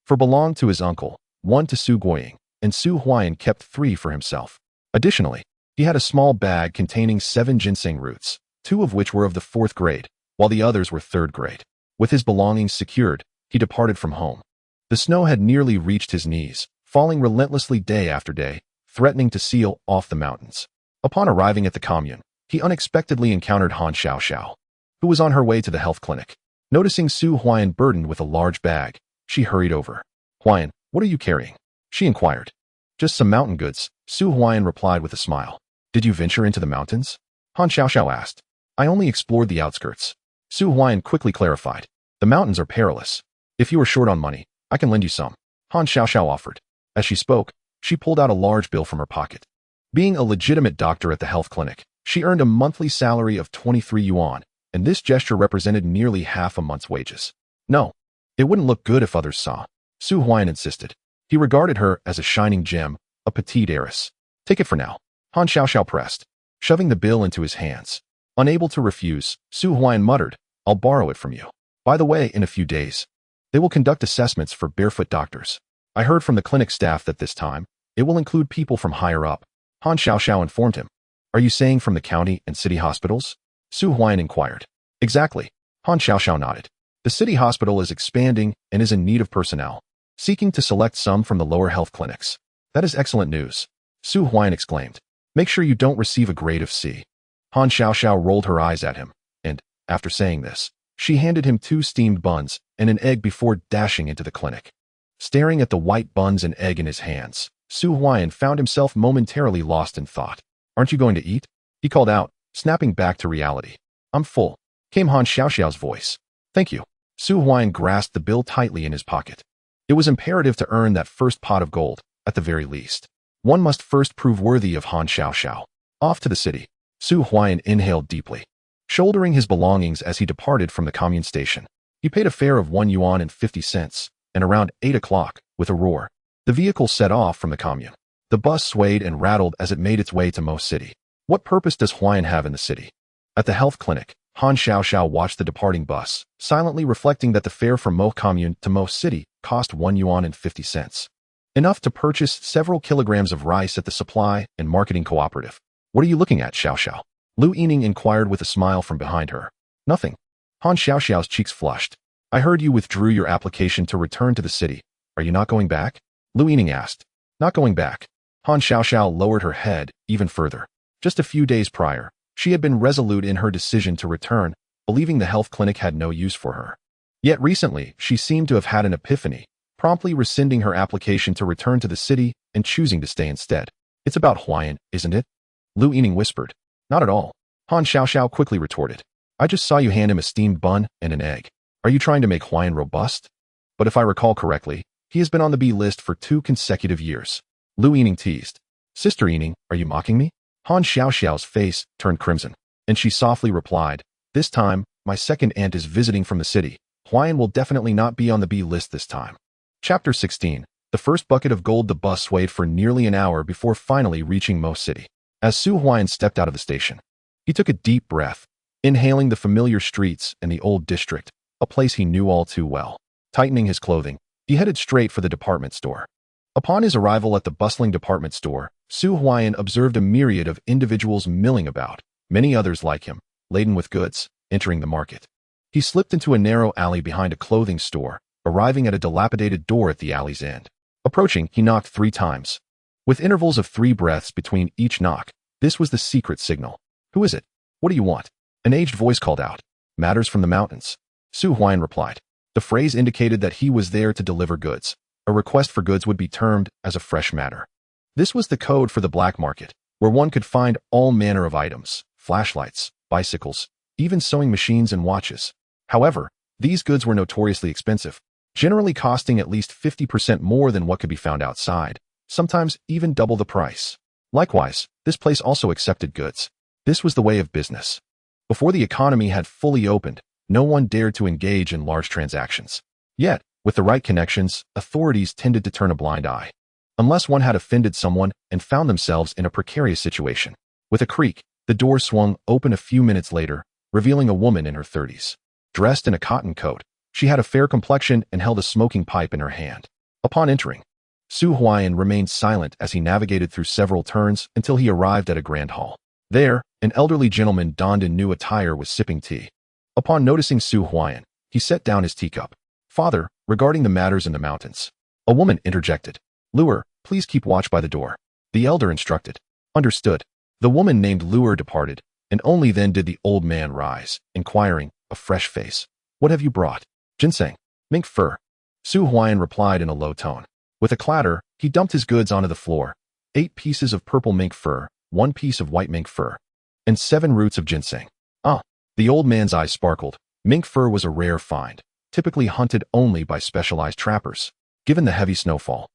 Speaker 1: 4 belonged to his uncle, 1 to Su Guiying, and Su Huaian kept 3 for himself. Additionally, he had a small bag containing 7 ginseng roots, 2 of which were of the 4th grade, while the others were 3rd grade. With his belongings secured, he departed from home. The snow had nearly reached his knees, falling relentlessly day after day, threatening to seal off the mountains. Upon arriving at the commune, he unexpectedly encountered Han Xiaoxiao, who was on her way to the health clinic. Noticing Su Huaian burdened with a large bag, she hurried over. Huaian, what are you carrying? She inquired. Just some mountain goods, Su Huaian replied with a smile. Did you venture into the mountains? Han Xiaoxiao asked. I only explored the outskirts. Su Huaian quickly clarified. The mountains are perilous. If you are short on money, I can lend you some, Han Xiaoxiao offered. As she spoke, she pulled out a large bill from her pocket. Being a legitimate doctor at the health clinic, she earned a monthly salary of 23 yuan, and this gesture represented nearly half a month's wages. No, it wouldn't look good if others saw, Su Huaian insisted. He regarded her as a shining gem, a petite heiress. Take it for now, Han Xiaoxiao pressed, shoving the bill into his hands. Unable to refuse, Su Huaian muttered, I'll borrow it from you. By the way, in a few days, they will conduct assessments for barefoot doctors. I heard from the clinic staff that this time, it will include people from higher up. Han Xiaoxiao informed him. Are you saying from the county and city hospitals? Su Huaian inquired. Exactly, Han Xiaoxiao nodded. The city hospital is expanding and is in need of personnel, seeking to select some from the lower health clinics. That is excellent news, Su Huaian exclaimed. Make sure you don't receive a grade of C. Han Xiaoxiao rolled her eyes at him, and, after saying this, she handed him 2 steamed buns and an egg before dashing into the clinic. Staring at the white buns and egg in his hands, Su Huaian found himself momentarily lost in thought. Aren't you going to eat? He called out, snapping back to reality. I'm full, came Han Xiaoxiao's voice. Thank you. Su Huaiyan grasped the bill tightly in his pocket. It was imperative to earn that first pot of gold, at the very least. One must first prove worthy of Han Xiaoxiao. Off to the city. Su Huaiyan inhaled deeply, shouldering his belongings as he departed from the commune station. He paid a fare of 1 yuan and 50 cents, and around 8 o'clock, with a roar, the vehicle set off from the commune. The bus swayed and rattled as it made its way to Mo City. What purpose does Huaiyan have in the city? At the health clinic, Han Xiaoxiao watched the departing bus, silently reflecting that the fare from Mo Commune to Mo City cost 1 yuan and 50 cents. Enough to purchase several kilograms of rice at the supply and marketing cooperative. What are you looking at, Xiaoxiao? Lu Yining inquired with a smile from behind her. Nothing. Han Xiaoxiao's cheeks flushed. I heard you withdrew your application to return to the city. Are you not going back? Lu Yining asked. Not going back. Han Xiaoxiao lowered her head even further. Just a few days prior, she had been resolute in her decision to return, believing the health clinic had no use for her. Yet recently, she seemed to have had an epiphany, promptly rescinding her application to return to the city and choosing to stay instead. It's about Huaiyan, isn't it? Lu Yining whispered. Not at all. Han Xiaoxiao quickly retorted. I just saw you hand him a steamed bun and an egg. Are you trying to make Huaiyan robust? But if I recall correctly, he has been on the B list for 2 consecutive years. Lu Yining teased. Sister Yining, are you mocking me? Han Xiaoxiao's face turned crimson, and she softly replied, This time, my second aunt is visiting from the city. Huaiyan will definitely not be on the B list this time. Chapter 16. The first bucket of gold. The bus swayed for nearly an hour before finally reaching Mo City. As Su Huaiyan stepped out of the station, he took a deep breath, inhaling the familiar streets and the old district, a place he knew all too well. Tightening his clothing, he headed straight for the department store. Upon his arrival at the bustling department store, Su Huaiyan observed a myriad of individuals milling about, many others like him, laden with goods, entering the market. He slipped into a narrow alley behind a clothing store, arriving at a dilapidated door at the alley's end. Approaching, he knocked 3 times. With intervals of 3 breaths between each knock, this was the secret signal. Who is it? What do you want? An aged voice called out. Matters from the mountains. Su Huaiyan replied. The phrase indicated that he was there to deliver goods. A request for goods would be termed as a fresh matter. This was the code for the black market, where one could find all manner of items, flashlights, bicycles, even sewing machines and watches. However, these goods were notoriously expensive, generally costing at least 50% more than what could be found outside, sometimes even double the price. Likewise, this place also accepted goods. This was the way of business. Before the economy had fully opened, no one dared to engage in large transactions. Yet, with the right connections, authorities tended to turn a blind eye, unless one had offended someone and found themselves in a precarious situation. With a creak, the door swung open a few minutes later, revealing a woman in her 30s. Dressed in a cotton coat, she had a fair complexion and held a smoking pipe in her hand. Upon entering, Su Huaiyan remained silent as he navigated through several turns until he arrived at a grand hall. There, an elderly gentleman donned in new attire was sipping tea. Upon noticing Su Huaiyan, he set down his teacup. Father, regarding the matters in the mountains. A woman interjected. Luer, please keep watch by the door. The elder instructed. Understood. The woman named Luer departed, and only then did the old man rise, inquiring, a fresh face. What have you brought? Ginseng. Mink fur. Su Huaiyan replied in a low tone. With a clatter, he dumped his goods onto the floor. 8 pieces of purple mink fur, 1 piece of white mink fur, and 7 roots of ginseng. Ah! The old man's eyes sparkled. Mink fur was a rare find, typically hunted only by specialized trappers. Given the heavy snowfall,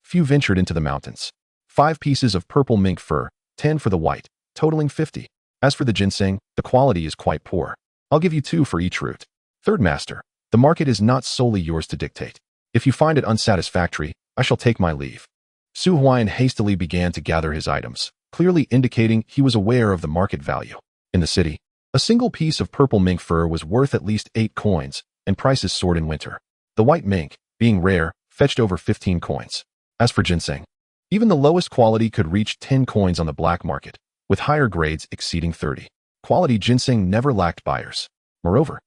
Speaker 1: few ventured into the mountains. 5 pieces of purple mink fur, 10 for the white, totaling 50. As for the ginseng, the quality is quite poor. I'll give you 2 for each root. Third master, the market is not solely yours to dictate. If you find it unsatisfactory, I shall take my leave. Su Huaiyan hastily began to gather his items, clearly indicating he was aware of the market value. In the city, a single piece of purple mink fur was worth at least 8 coins, and prices soared in winter. The white mink, being rare, fetched over 15 coins. As for ginseng, even the lowest quality could reach 10 coins on the black market, with higher grades exceeding 30. Quality ginseng never lacked buyers. Moreover,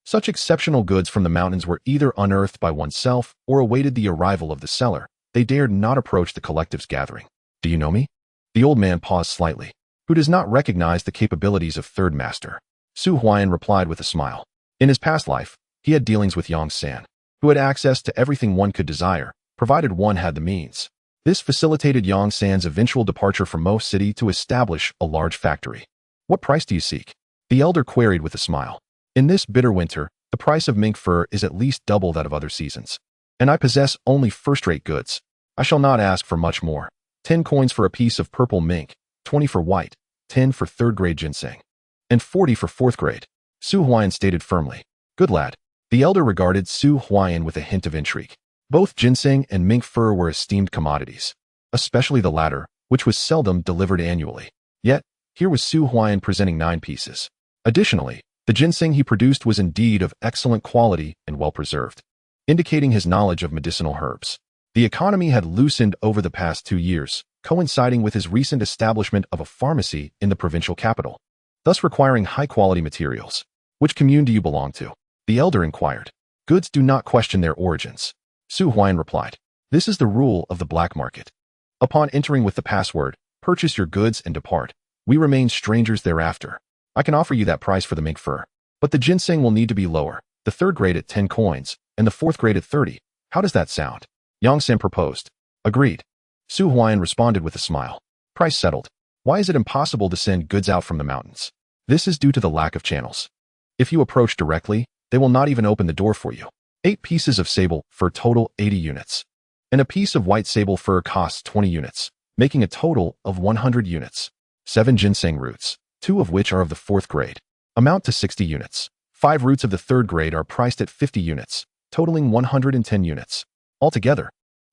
Speaker 1: such exceptional goods from the mountains were either unearthed by oneself or awaited the arrival of the seller. They dared not approach the collective's gathering. Do you know me? The old man paused slightly. Who does not recognize the capabilities of third master? Su Huaiyan replied with a smile. In his past life, he had dealings with Yang San, who had access to everything one could desire, provided one had the means. This facilitated Yang San's eventual departure from Mo City to establish a large factory. What price do you seek? The elder queried with a smile. In this bitter winter, the price of mink fur is at least double that of other seasons. And I possess only first-rate goods. I shall not ask for much more. 10 coins for a piece of purple mink, 20 for white, 10 for third-grade ginseng, and 40 for fourth-grade. Su Huaian stated firmly. Good lad. The elder regarded Su Huaian with a hint of intrigue. Both ginseng and mink fur were esteemed commodities, especially the latter, which was seldom delivered annually. Yet, here was Su Huaian presenting 9 pieces. Additionally, the ginseng he produced was indeed of excellent quality and well-preserved, indicating his knowledge of medicinal herbs. The economy had loosened over the past 2 years, coinciding with his recent establishment of a pharmacy in the provincial capital, thus requiring high-quality materials. Which commune do you belong to? The elder inquired. Goods do not question their origins. Su Huaian replied. This is the rule of the black market. Upon entering with the password, purchase your goods and depart. We remain strangers thereafter. I can offer you that price for the mink fur, but the ginseng will need to be lower, the third grade at 10 coins, and the fourth grade at 30. How does that sound? Yang San proposed. Agreed. Su Huaian responded with a smile. Price settled. Why is it impossible to send goods out from the mountains? This is due to the lack of channels. If you approach directly, they will not even open the door for you. 8 pieces of sable fur total 80 units. And a piece of white sable fur costs 20 units, making a total of 100 units. 7 ginseng roots, 2 of which are of the 4th grade, amount to 60 units. 5 roots of the 3rd grade are priced at 50 units, totaling 110 units. Altogether,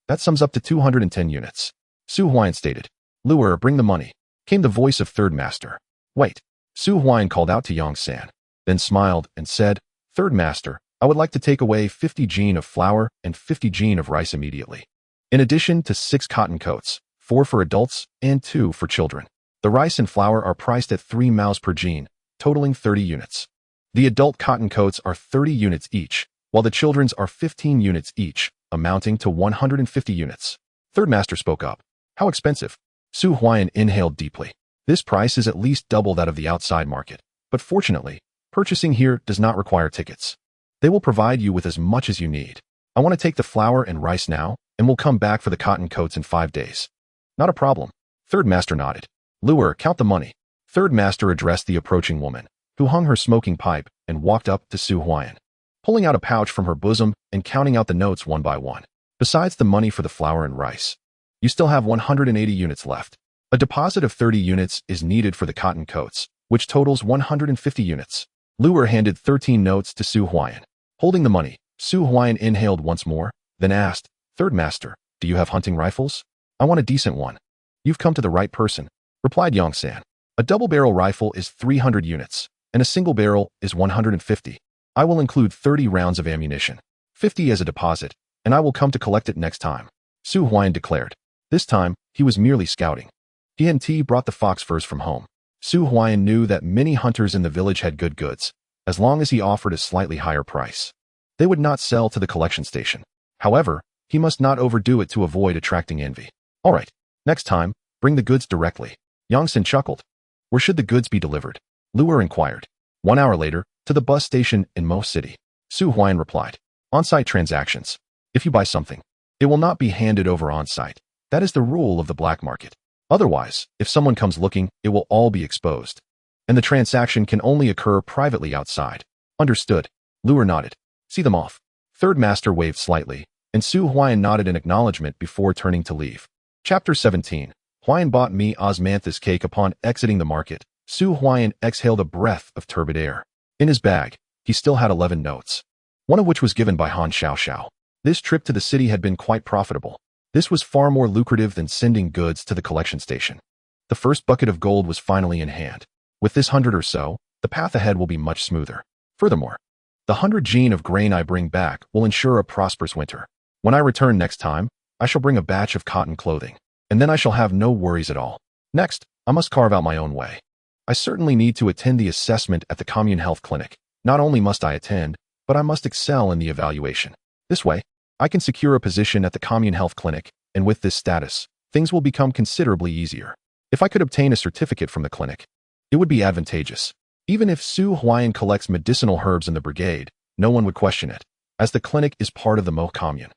Speaker 1: that sums up to 210 units. Su Huaian stated. Lure, bring the money. Came the voice of third master. Wait. Su Huaian called out to Yang San, then smiled and said, Third master, I would like to take away 50 jin of flour and 50 jin of rice immediately. In addition to 6 cotton coats, 4 for adults and 2 for children. The rice and flour are priced at 3 maos per jin, totaling 30 units. The adult cotton coats are 30 units each, while the children's are 15 units each, amounting to 150 units. Third master spoke up. How expensive? Su Huaian inhaled deeply. This price is at least double that of the outside market, but fortunately, purchasing here does not require tickets. They will provide you with as much as you need. I want to take the flour and rice now, and we'll come back for the cotton coats in 5 days. Not a problem. Third master nodded. Lure, count the money. Third master addressed the approaching woman, who hung her smoking pipe and walked up to Su Huaian, pulling out a pouch from her bosom and counting out the notes one by one. Besides the money for the flour and rice, you still have 180 units left. A deposit of 30 units is needed for the cotton coats, which totals 150 units. Lure handed 13 notes to Su Huaian. Holding the money, Su Huaian inhaled once more, then asked, Third master, do you have hunting rifles? I want a decent one. You've come to the right person, replied Yang San. A double-barrel rifle is 300 units, and a single barrel is 150. I will include 30 rounds of ammunition, 50 as a deposit, and I will come to collect it next time, Su Huaian declared. This time, he was merely scouting. T brought the fox furs from home. Su Huaian knew that many hunters in the village had good goods, as long as he offered a slightly higher price. They would not sell to the collection station. However, he must not overdo it to avoid attracting envy. All right, next time, bring the goods directly. Yang San chuckled. Where should the goods be delivered? Lure inquired. 1 hour later, to the bus station in Mo City. Su Huaian replied. On-site transactions. If you buy something, it will not be handed over on-site. That is the rule of the black market. Otherwise, if someone comes looking, it will all be exposed. And the transaction can only occur privately outside. Understood. Lure nodded. See them off. Third master waved slightly, and Su Huaian nodded in acknowledgement before turning to leave. Chapter 17. Huaian bought me osmanthus cake. Upon exiting the market, Su Huaian exhaled a breath of turbid air. In his bag, he still had 11 notes, one of which was given by Han Xiao. This trip to the city had been quite profitable. This was far more lucrative than sending goods to the collection station. The first bucket of gold was finally in hand. With this 100 or so, the path ahead will be much smoother. Furthermore, the 100 jin of grain I bring back will ensure a prosperous winter. When I return next time, I shall bring a batch of cotton clothing, and then I shall have no worries at all. Next, I must carve out my own way. I certainly need to attend the assessment at the commune health clinic. Not only must I attend, but I must excel in the evaluation. This way, I can secure a position at the commune health clinic, and with this status, things will become considerably easier. If I could obtain a certificate from the clinic, it would be advantageous. Even if Su Huaian collects medicinal herbs in the brigade, no one would question it, as the clinic is part of the Mo commune.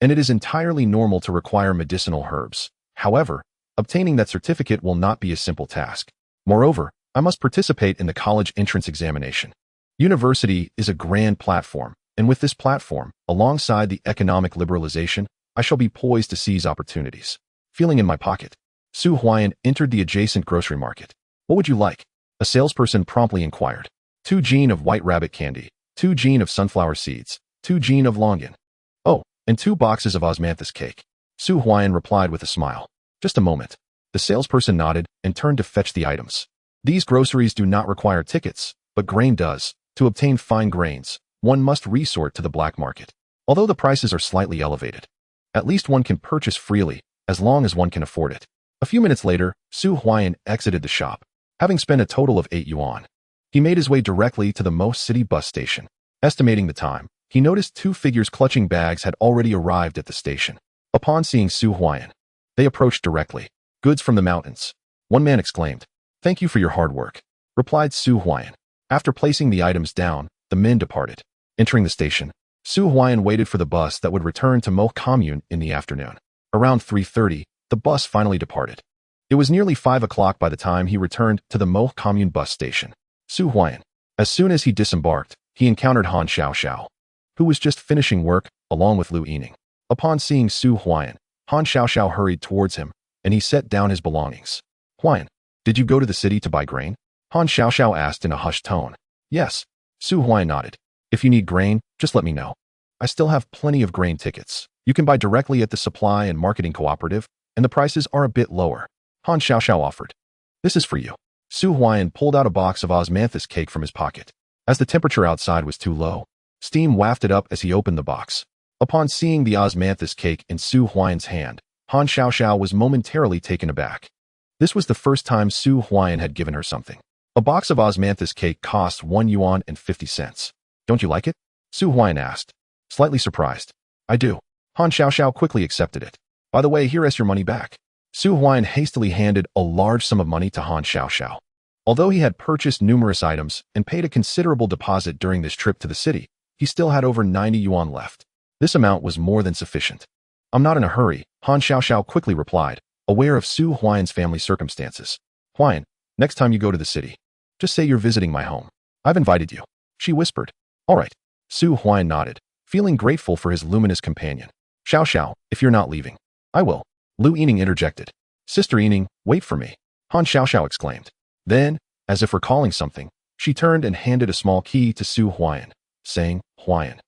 Speaker 1: and it is entirely normal to require medicinal herbs. However, obtaining that certificate will not be a simple task. Moreover, I must participate in the college entrance examination. University is a grand platform, and with this platform, alongside the economic liberalization, I shall be poised to seize opportunities. Feeling in my pocket, Su Huaiyan entered the adjacent grocery market. What would you like? A salesperson promptly inquired. 2 gene of white rabbit candy, 2 gene of sunflower seeds, 2 gene of longan. Oh, and 2 boxes of osmanthus cake. Su Huaiyan replied with a smile. Just a moment. The salesperson nodded and turned to fetch the items. These groceries do not require tickets, but grain does. To obtain fine grains, one must resort to the black market. Although the prices are slightly elevated, at least one can purchase freely, as long as one can afford it. A few minutes later, Su Huaiyan exited the shop, having spent a total of 8 yuan. He made his way directly to the Most City bus station. Estimating the time, he noticed 2 figures clutching bags had already arrived at the station. Upon seeing Su Huaiyan, they approached directly. Goods from the mountains. One man exclaimed. Thank you for your hard work, replied Su Huaiyan. After placing the items down, the men departed. Entering the station, Su Huaiyan waited for the bus that would return to Mo Commune in the afternoon. Around 3:30, the bus finally departed. It was nearly 5 o'clock by the time he returned to the Mo Commune bus station. Su Huaiyan. As soon as he disembarked, he encountered Han Xiaoxiao, who was just finishing work, along with Lu Yining. Upon seeing Su Huaiyan, Han Xiaoxiao hurried towards him, and he set down his belongings. Huaiyan, did you go to the city to buy grain? Han Xiaoxiao asked in a hushed tone. Yes. Su Huaiyan nodded. If you need grain, just let me know. I still have plenty of grain tickets. You can buy directly at the supply and marketing cooperative, and the prices are a bit lower. Han Xiaoxiao offered. This is for you. Su Huaiyan pulled out a box of osmanthus cake from his pocket. As the temperature outside was too low, steam wafted up as he opened the box. Upon seeing the osmanthus cake in Su Huaiyan's hand, Han Xiaoxiao was momentarily taken aback. This was the first time Su Huaiyan had given her something. A box of osmanthus cake cost 1 yuan and 50 cents. Don't you like it? Su Huaiyan asked, slightly surprised. I do. Han Xiaoxiao quickly accepted it. By the way, here is your money back. Su Huaiyan hastily handed a large sum of money to Han Xiaoxiao. Although he had purchased numerous items and paid a considerable deposit during this trip to the city, he still had over 90 yuan left. This amount was more than sufficient. I'm not in a hurry, Han Xiaoxiao quickly replied, aware of Su Huaiyan's family circumstances. Huaiyan, next time you go to the city, just say you're visiting my home. I've invited you. She whispered. All right. Su Huaiyan nodded, feeling grateful for his luminous companion. Xiaoxiao, if you're not leaving, I will. Lu Yining interjected. Sister Yining, wait for me. Han Xiaoxiao exclaimed. Then, as if recalling something, she turned and handed a small key to Su Huaiyan, saying, Huaiyan,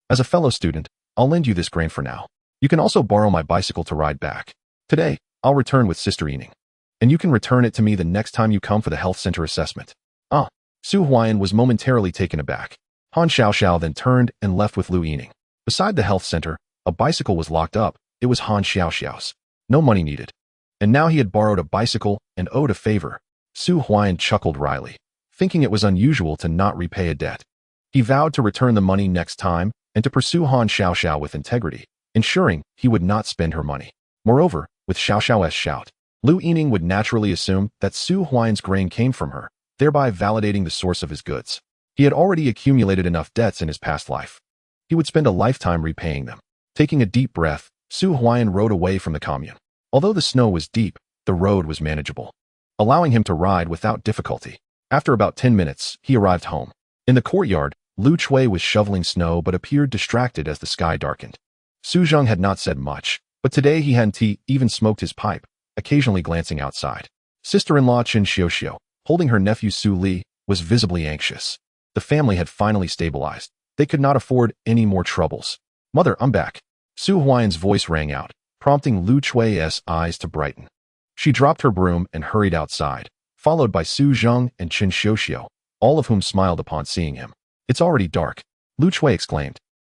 Speaker 1: as a fellow student, I'll lend you this grain for now. You can also borrow my bicycle to ride back. Today, I'll return with Sister Yining, and you can return it to me the next time you come for the health center assessment. Ah. Su Huaiyan was momentarily taken aback. Han Xiaoxiao then turned and left with Lu Yining. Beside the health center, a bicycle was locked up. It was Han Xiaoxiao's. No money needed. And now he had borrowed a bicycle and owed a favor. Su Huaiyan chuckled wryly, thinking it was unusual to not repay a debt. He vowed to return the money next time and to pursue Han Xiaoxiao with integrity, ensuring he would not spend her money. Moreover, with Xiaoxiao's shout, Lu Yining would naturally assume that Su Huaiyan's grain came from her, thereby validating the source of his goods. He had already accumulated enough debts in his past life. He would spend a lifetime repaying them. Taking a deep breath, Su Huaiyan rode away from the commune. Although the snow was deep, the road was manageable, allowing him to ride without difficulty. After about 10 minutes, he arrived home. In the courtyard, Lu Chui was shoveling snow but appeared distracted as the sky darkened. Su Zheng had not said much, but today he hadn't even smoked his pipe, occasionally glancing outside. Sister-in-law Chen Xiuxiu, holding her nephew Su Li, was visibly anxious. The family had finally stabilized. They could not afford any more troubles. Mother, I'm back. Su Huaiyan's voice rang out, prompting Lu Chui's eyes to brighten. She dropped her broom and hurried outside, followed by Su Zheng and Chen Xiuxiu, all of whom smiled upon seeing him. It's already dark, Lu Chui exclaimed.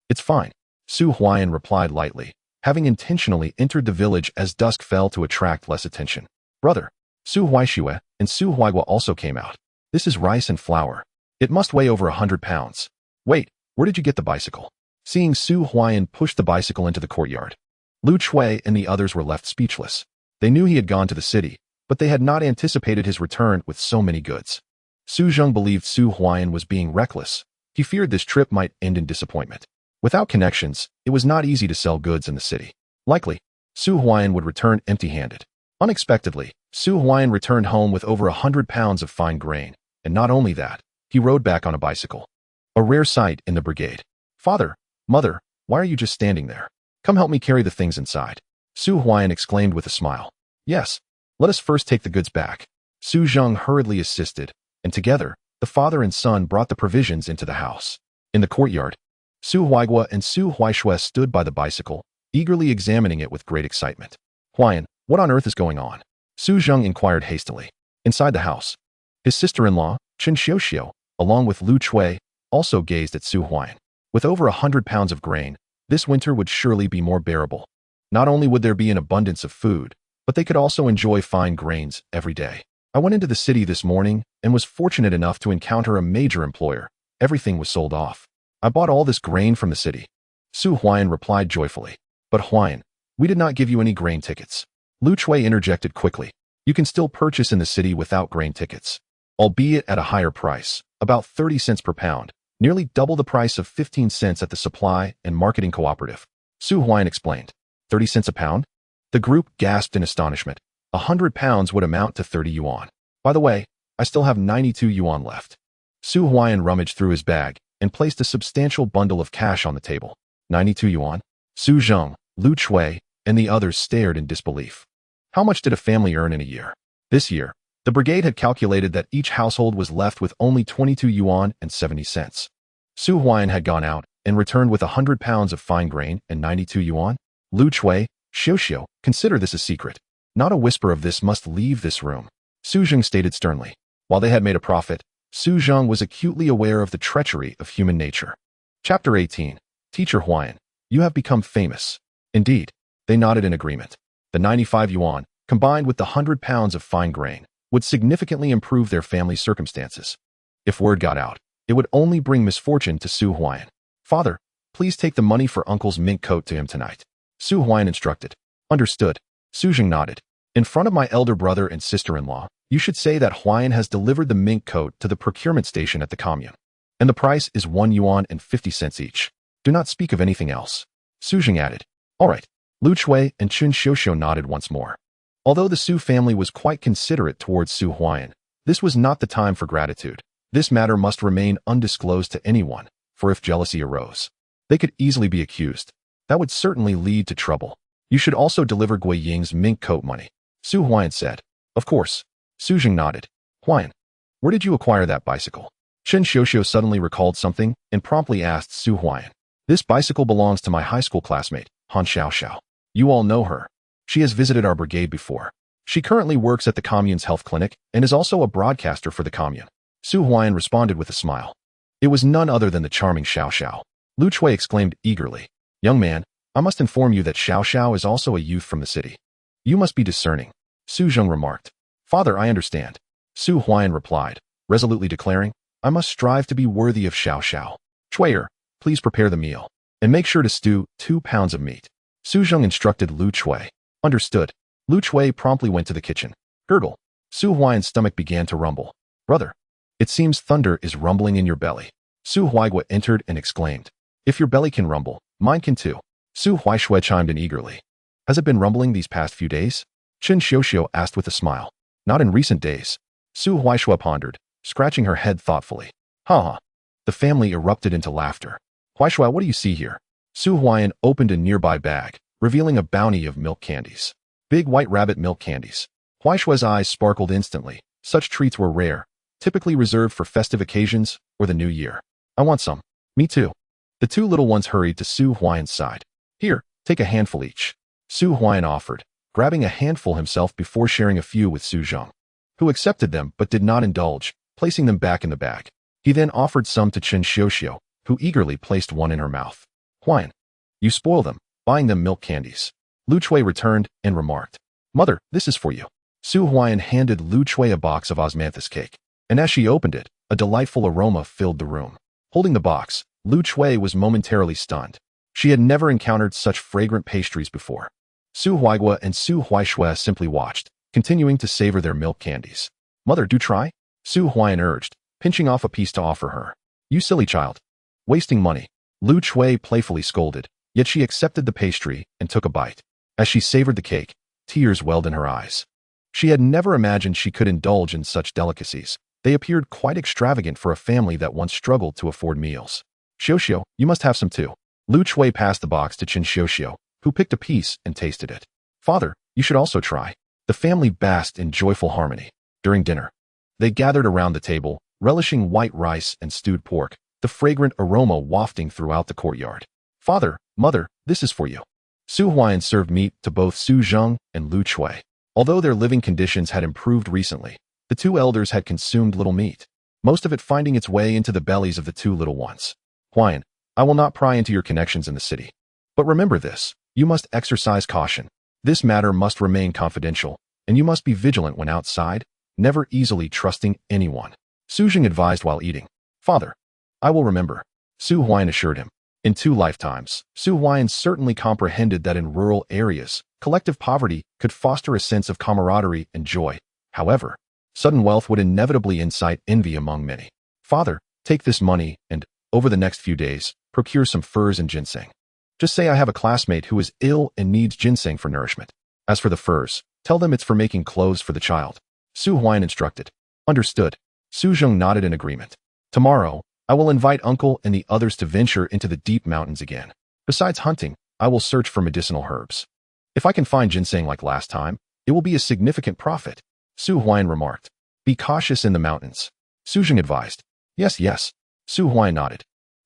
Speaker 1: It's fine, Su Huaiyan replied lightly, having intentionally entered the village as dusk fell to attract less attention. Brother, Su Huaixue and Su Huaigua also came out. This is rice and flour. It must weigh over 100 pounds. Wait, where did you get the bicycle? Seeing Su Huaiyan push the bicycle into the courtyard, Lu Chui and the others were left speechless. They knew he had gone to the city, but they had not anticipated his return with so many goods. Su Zheng believed Su Huaiyan was being reckless. He feared this trip might end in disappointment. Without connections, it was not easy to sell goods in the city. Likely, Su Huaian would return empty-handed. Unexpectedly, Su Huaian returned home with over 100 pounds of fine grain, and not only that, he rode back on a bicycle. A rare sight in the brigade. "Father, mother, why are you just standing there? Come help me carry the things inside," Su Huaian exclaimed with a smile. "Yes, let us first take the goods back." Su Zheng hurriedly assisted, and together, the father and son brought the provisions into the house. In the courtyard, Su Huaigua and Su Huaishui stood by the bicycle, eagerly examining it with great excitement. "Huaian, what on earth is going on?" Su Zheng inquired hastily. Inside the house, his sister-in-law, Chen Xiuxiu, along with Lu Chui, also gazed at Su Huaian. With over 100 pounds of grain, this winter would surely be more bearable. Not only would there be an abundance of food, but they could also enjoy fine grains every day. "I went into the city this morning and was fortunate enough to encounter a major employer. Everything was sold off. I bought all this grain from the city." Su Huaian replied joyfully. "But Huaian, we did not give you any grain tickets." Lu Chui interjected quickly. "You can still purchase in the city without grain tickets, albeit at a higher price, about 30 cents per pound, nearly double the price of 15 cents at the supply and marketing cooperative." Su Huaian explained. 30 cents a pound? The group gasped in astonishment. 100 pounds would amount to 30 yuan. "By the way, I still have 92 yuan left." Su Huaian rummaged through his bag and placed a substantial bundle of cash on the table. 92 yuan? Su Zheng, Lu Chui, and the others stared in disbelief. How much did a family earn in a year? This year, the brigade had calculated that each household was left with only 22 yuan and 70 cents. Su Huaian had gone out and returned with 100 pounds of fine grain and 92 yuan. Lu Chui, Xiuxiu, consider this a secret. Not a whisper of this must leave this room, Su Zheng stated sternly. While they had made a profit, Su Zheng was acutely aware of the treachery of human nature. Chapter 18. Teacher Huaian, you have become famous. Indeed, they nodded in agreement. The 95 yuan, combined with the 100 pounds of fine grain, would significantly improve their family's circumstances. If word got out, it would only bring misfortune to Su Huaian. "Father, please take the money for uncle's mink coat to him tonight," Su Huaian instructed. "Understood." Su Zheng nodded. "In front of my elder brother and sister-in-law, you should say that Huaian has delivered the mink coat to the procurement station at the commune, and the price is 1 yuan and 50 cents each. Do not speak of anything else." Su Zheng added. "All right." Lu Chui and Chen Xiuxiu nodded once more. Although the Su family was quite considerate towards Su Huaian, this was not the time for gratitude. This matter must remain undisclosed to anyone, for if jealousy arose, they could easily be accused. That would certainly lead to trouble. "You should also deliver Gui Ying's mink coat money," Su Huaian said. "Of course." Su Zheng nodded. "Huaian, where did you acquire that bicycle?" Chen Xiuxiu suddenly recalled something and promptly asked Su Huaian. "This bicycle belongs to my high school classmate, Han Xiaoxiao. You all know her. She has visited our brigade before. She currently works at the commune's health clinic and is also a broadcaster for the commune." Su Huaian responded with a smile. It was none other than the charming Xiaoxiao. Lu Chui exclaimed eagerly. "Young man, I must inform you that Xiaoxiao is also a youth from the city. You must be discerning," Su Zheng remarked. "Father, I understand," Su Huaian replied, resolutely declaring, "I must strive to be worthy of Xiaoxiao. Chuier, please prepare the meal, and make sure to stew 2 pounds of meat." Su Zheng instructed Lu Chui. "Understood." Lu Chui promptly went to the kitchen. Gurgle. Su Huaian's stomach began to rumble. "Brother, it seems thunder is rumbling in your belly." Su Huaigua entered and exclaimed. "If your belly can rumble, mine can too." Su Huaishui chimed in eagerly. "Has it been rumbling these past few days?" Chen Xiuxiu asked with a smile. "Not in recent days." Su Huaishui pondered, scratching her head thoughtfully. "Ha ha." The family erupted into laughter. "Huaishui, what do you see here?" Su Huaian opened a nearby bag, revealing a bounty of milk candies. Big white rabbit milk candies. Huaishui's eyes sparkled instantly. Such treats were rare, typically reserved for festive occasions or the new year. "I want some." "Me too." The two little ones hurried to Su Huaian's side. "Here, take a handful each," Su Huaian offered, grabbing a handful himself before sharing a few with Su Zheng, who accepted them but did not indulge, placing them back in the bag. He then offered some to Chen Xiuxiu, who eagerly placed one in her mouth. "Huaian, you spoil them, buying them milk candies." Lu Chui returned and remarked. "Mother, this is for you." Su Huaian handed Lu Chui a box of osmanthus cake, and as she opened it, a delightful aroma filled the room. Holding the box, Lu Chui was momentarily stunned. She had never encountered such fragrant pastries before. Su Huaigua and Su Huaishui simply watched, continuing to savor their milk candies. "Mother, do try," Su Huaian urged, pinching off a piece to offer her. "You silly child. Wasting money." Lu Chui playfully scolded, yet she accepted the pastry and took a bite. As she savored the cake, tears welled in her eyes. She had never imagined she could indulge in such delicacies. They appeared quite extravagant for a family that once struggled to afford meals. Xiao, you must have some too. Lu Chui passed the box to Qin Xiao, who picked a piece and tasted it. Father, you should also try. The family basked in joyful harmony. During dinner, they gathered around the table, relishing white rice and stewed pork, the fragrant aroma wafting throughout the courtyard. Father, mother, this is for you. Su Huaiyan served meat to both Su Zheng and Lu Chui. Although their living conditions had improved recently, the two elders had consumed little meat, most of it finding its way into the bellies of the two little ones. Huaiyan, I will not pry into your connections in the city. But remember this, you must exercise caution. This matter must remain confidential, and you must be vigilant when outside, never easily trusting anyone. Su Zheng advised while eating. Father, I will remember. Su Huaiyan assured him. In 2 lifetimes, Su Huaiyan certainly comprehended that in rural areas, collective poverty could foster a sense of camaraderie and joy. However, sudden wealth would inevitably incite envy among many. Father, take this money and, over the next few days, procure some furs and ginseng. Just say I have a classmate who is ill and needs ginseng for nourishment. As for the furs, tell them it's for making clothes for the child. Su Huaiyan instructed. Understood. Su Zheng nodded in agreement. Tomorrow, I will invite uncle and the others to venture into the deep mountains again. Besides hunting, I will search for medicinal herbs. If I can find ginseng like last time, it will be a significant profit. Su Huaiyan remarked. Be cautious in the mountains. Su Zheng advised. Yes. Su Huaiyan nodded.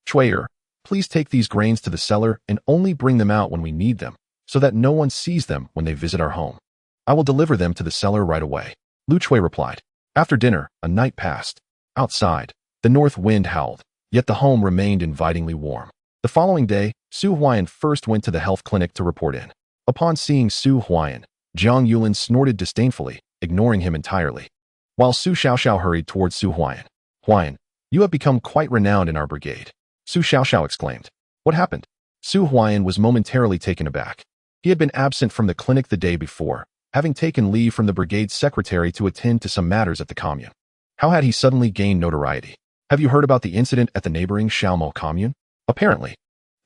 Speaker 1: Chuier, please take these grains to the cellar and only bring them out when we need them, so that no one sees them when they visit our home. I will deliver them to the cellar right away. Lu Chui replied. After dinner, a night passed. Outside, the north wind howled, yet the home remained invitingly warm. The following day, Su Huaiyan first went to the health clinic to report in. Upon seeing Su Huaiyan, Jiang Yulin snorted disdainfully, ignoring him entirely. While Su Xiaoxiao hurried towards Su Huaiyan. Huaiyan, you have become quite renowned in our brigade. Su Xiaoxiao exclaimed. What happened? Su Huaiyan was momentarily taken aback. He had been absent from the clinic the day before, having taken leave from the brigade secretary to attend to some matters at the commune. How had he suddenly gained notoriety? Have you heard about the incident at the neighboring Xiaomo commune? Apparently,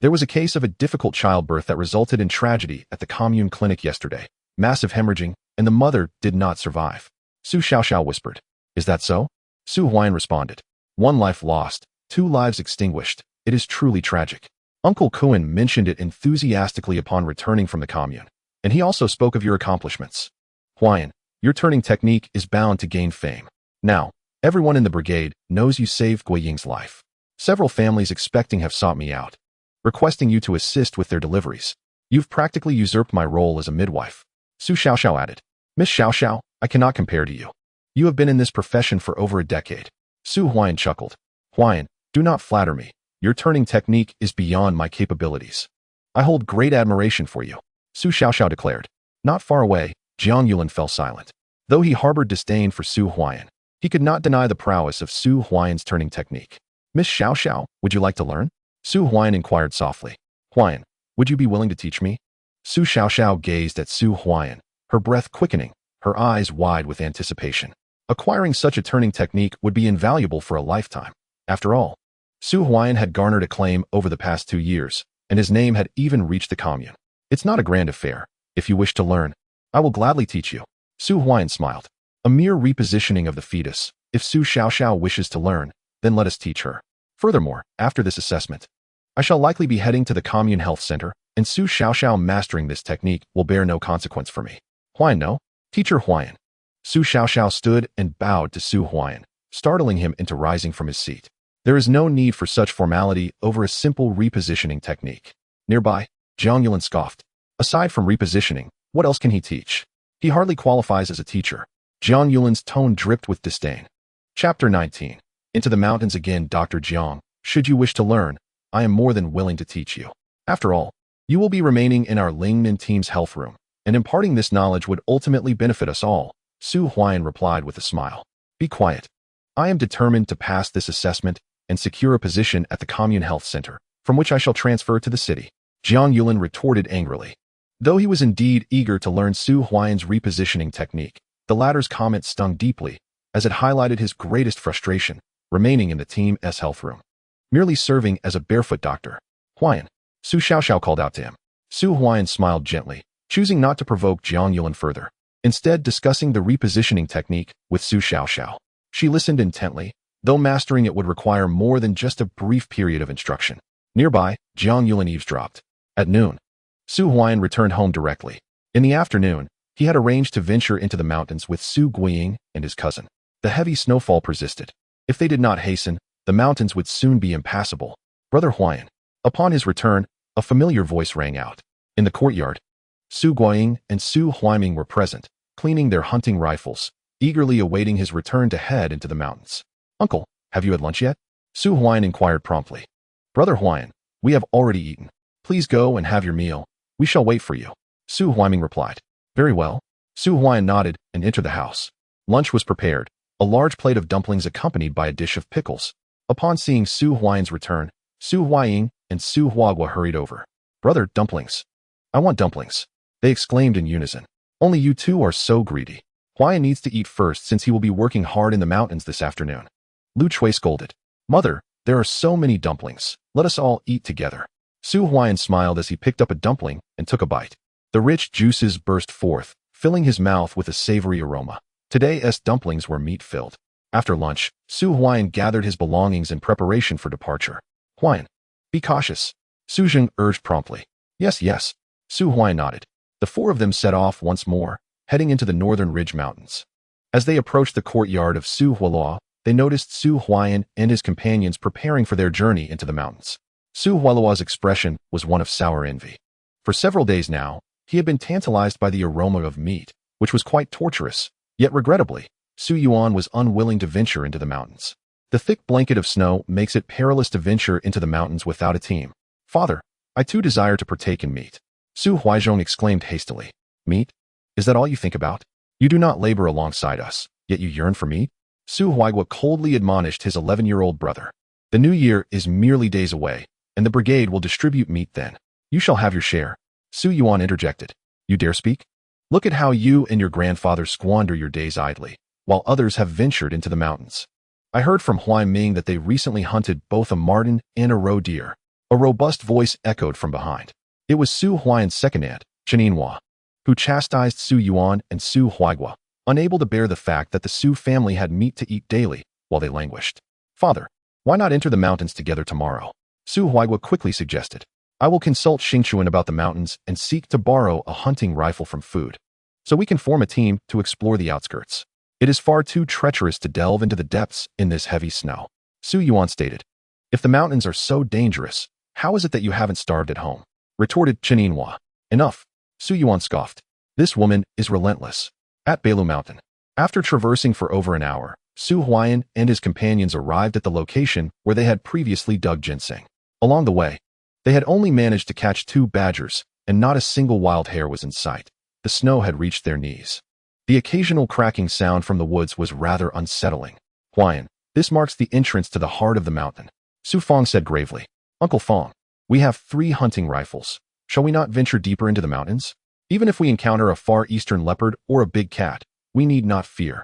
Speaker 1: there was a case of a difficult childbirth that resulted in tragedy at the commune clinic yesterday. Massive hemorrhaging, and the mother did not survive. Su Xiaoxiao whispered. Is that so? Su Huaiyan responded. 1 life lost, 2 lives extinguished. It is truly tragic. Uncle Kuan mentioned it enthusiastically upon returning from the commune, and he also spoke of your accomplishments. Huaiyan, your turning technique is bound to gain fame. Now, everyone in the brigade knows you saved Guiying's life. Several families expecting have sought me out, requesting you to assist with their deliveries. You've practically usurped my role as a midwife. Su Xiaoxiao added. Miss Xiaoxiao, I cannot compare to you. You have been in this profession for over a decade. Su Huaiyan chuckled. Huaiyan, do not flatter me. Your turning technique is beyond my capabilities. I hold great admiration for you. Su Xiaoxiao declared. Not far away, Jiang Yulin fell silent. Though he harbored disdain for Su Huaiyan, he could not deny the prowess of Su Huaiyan's turning technique. Miss Xiaoxiao, would you like to learn? Su Huaiyan inquired softly. Huaiyan, would you be willing to teach me? Su Xiaoxiao gazed at Su Huaiyan, her breath quickening, her eyes wide with anticipation. Acquiring such a turning technique would be invaluable for a lifetime. After all, Su Huaiyan had garnered acclaim over the past 2 years, and his name had even reached the commune. It's not a grand affair. If you wish to learn, I will gladly teach you. Su Huaiyan smiled. A mere repositioning of the fetus. If Su Xiaoxiao wishes to learn, then let us teach her. Furthermore, after this assessment, I shall likely be heading to the commune health center, and Su Xiaoxiao mastering this technique will bear no consequence for me. Huaiyan, no? Teacher Huaiyan. Su Xiaoxiao stood and bowed to Su Huaiyan, startling him into rising from his seat. There is no need for such formality over a simple repositioning technique. Nearby, Jiang Yulin scoffed. Aside from repositioning, what else can he teach? He hardly qualifies as a teacher. Jiang Yulin's tone dripped with disdain. Chapter 19. Into the mountains again, Dr. Jiang. Should you wish to learn, I am more than willing to teach you. After all, you will be remaining in our Lingnan team's health room, and imparting this knowledge would ultimately benefit us all. Su Huaiyan replied with a smile. Be quiet. I am determined to pass this assessment and secure a position at the commune health center, from which I shall transfer to the city. Jiang Yulin retorted angrily. Though he was indeed eager to learn Su Huaiyan's repositioning technique, the latter's comment stung deeply, as it highlighted his greatest frustration, remaining in the Team S health room. Merely serving as a barefoot doctor, Huaian. Su Xiaoxiao called out to him. Su Huaian smiled gently, choosing not to provoke Jiang Yuan further, instead discussing the repositioning technique with Su Xiaoxiao. She listened intently, though mastering it would require more than just a brief period of instruction. Nearby, Jiang Yuan eavesdropped. At noon, Su Huaian returned home directly. In the afternoon, he had arranged to venture into the mountains with Su Guiying and his cousin. The heavy snowfall persisted. If they did not hasten, the mountains would soon be impassable. Brother Huaian. Upon his return, a familiar voice rang out. In the courtyard, Su Guiying and Su Huaiming were present, cleaning their hunting rifles, eagerly awaiting his return to head into the mountains. Uncle, have you had lunch yet? Su Huaian inquired promptly. Brother Huaian, we have already eaten. Please go and have your meal. We shall wait for you. Su Huaiming replied. Very well. Su Huaian nodded and entered the house. Lunch was prepared, a large plate of dumplings accompanied by a dish of pickles. Upon seeing Su Huaian's return, Su Huaiying and Su Huagua hurried over. Brother, dumplings. I want dumplings. They exclaimed in unison. Only you two are so greedy. Huaiyan needs to eat first since he will be working hard in the mountains this afternoon. Lu Chui scolded. Mother, there are so many dumplings. Let us all eat together. Su Huaiyan smiled as he picked up a dumpling and took a bite. The rich juices burst forth, filling his mouth with a savory aroma. Today's dumplings were meat-filled. After lunch, Su Huaiyan gathered his belongings in preparation for departure. Huaiyan, be cautious. Su Zheng urged promptly. Yes, yes. Su Huaiyan nodded. The four of them set off once more, heading into the northern ridge mountains. As they approached the courtyard of Su Hualua, they noticed Su Huaiyan and his companions preparing for their journey into the mountains. Su Hualua's expression was one of sour envy. For several days now, he had been tantalized by the aroma of meat, which was quite torturous, yet regrettably, Su Yuan was unwilling to venture into the mountains. The thick blanket of snow makes it perilous to venture into the mountains without a team. Father, I too desire to partake in meat. Su Huaizhong exclaimed hastily. Meat? Is that all you think about? You do not labor alongside us, yet you yearn for meat? Su Huaigua coldly admonished his 11-year-old brother. The new year is merely days away, and the brigade will distribute meat then. You shall have your share. Su Yuan interjected. You dare speak? Look at how you and your grandfather squander your days idly, while others have ventured into the mountains. I heard from Huaiming that they recently hunted both a marten and a roe deer. A robust voice echoed from behind. It was Su Huaiyan's second aunt, Cheninhua, who chastised Su Yuan and Su Huaigua, unable to bear the fact that the Su family had meat to eat daily while they languished. Father, why not enter the mountains together tomorrow? Su Huaigua quickly suggested. I will consult Xingchuan about the mountains and seek to borrow a hunting rifle from Food, so we can form a team to explore the outskirts. It is far too treacherous to delve into the depths in this heavy snow. Su Yuan stated. If the mountains are so dangerous, how is it that you haven't starved at home? Retorted Cheninhua. Enough. Su Yuan scoffed. This woman is relentless. At Beilu Mountain. After traversing for over an hour, Su Huaiyan and his companions arrived at the location where they had previously dug ginseng. Along the way, they had only managed to catch 2 badgers, and not a single wild hare was in sight. The snow had reached their knees. The occasional cracking sound from the woods was rather unsettling. Huaiyan, this marks the entrance to the heart of the mountain. Su Fong said gravely. Uncle Fong, we have 3 hunting rifles. Shall we not venture deeper into the mountains? Even if we encounter a far eastern leopard or a big cat, we need not fear.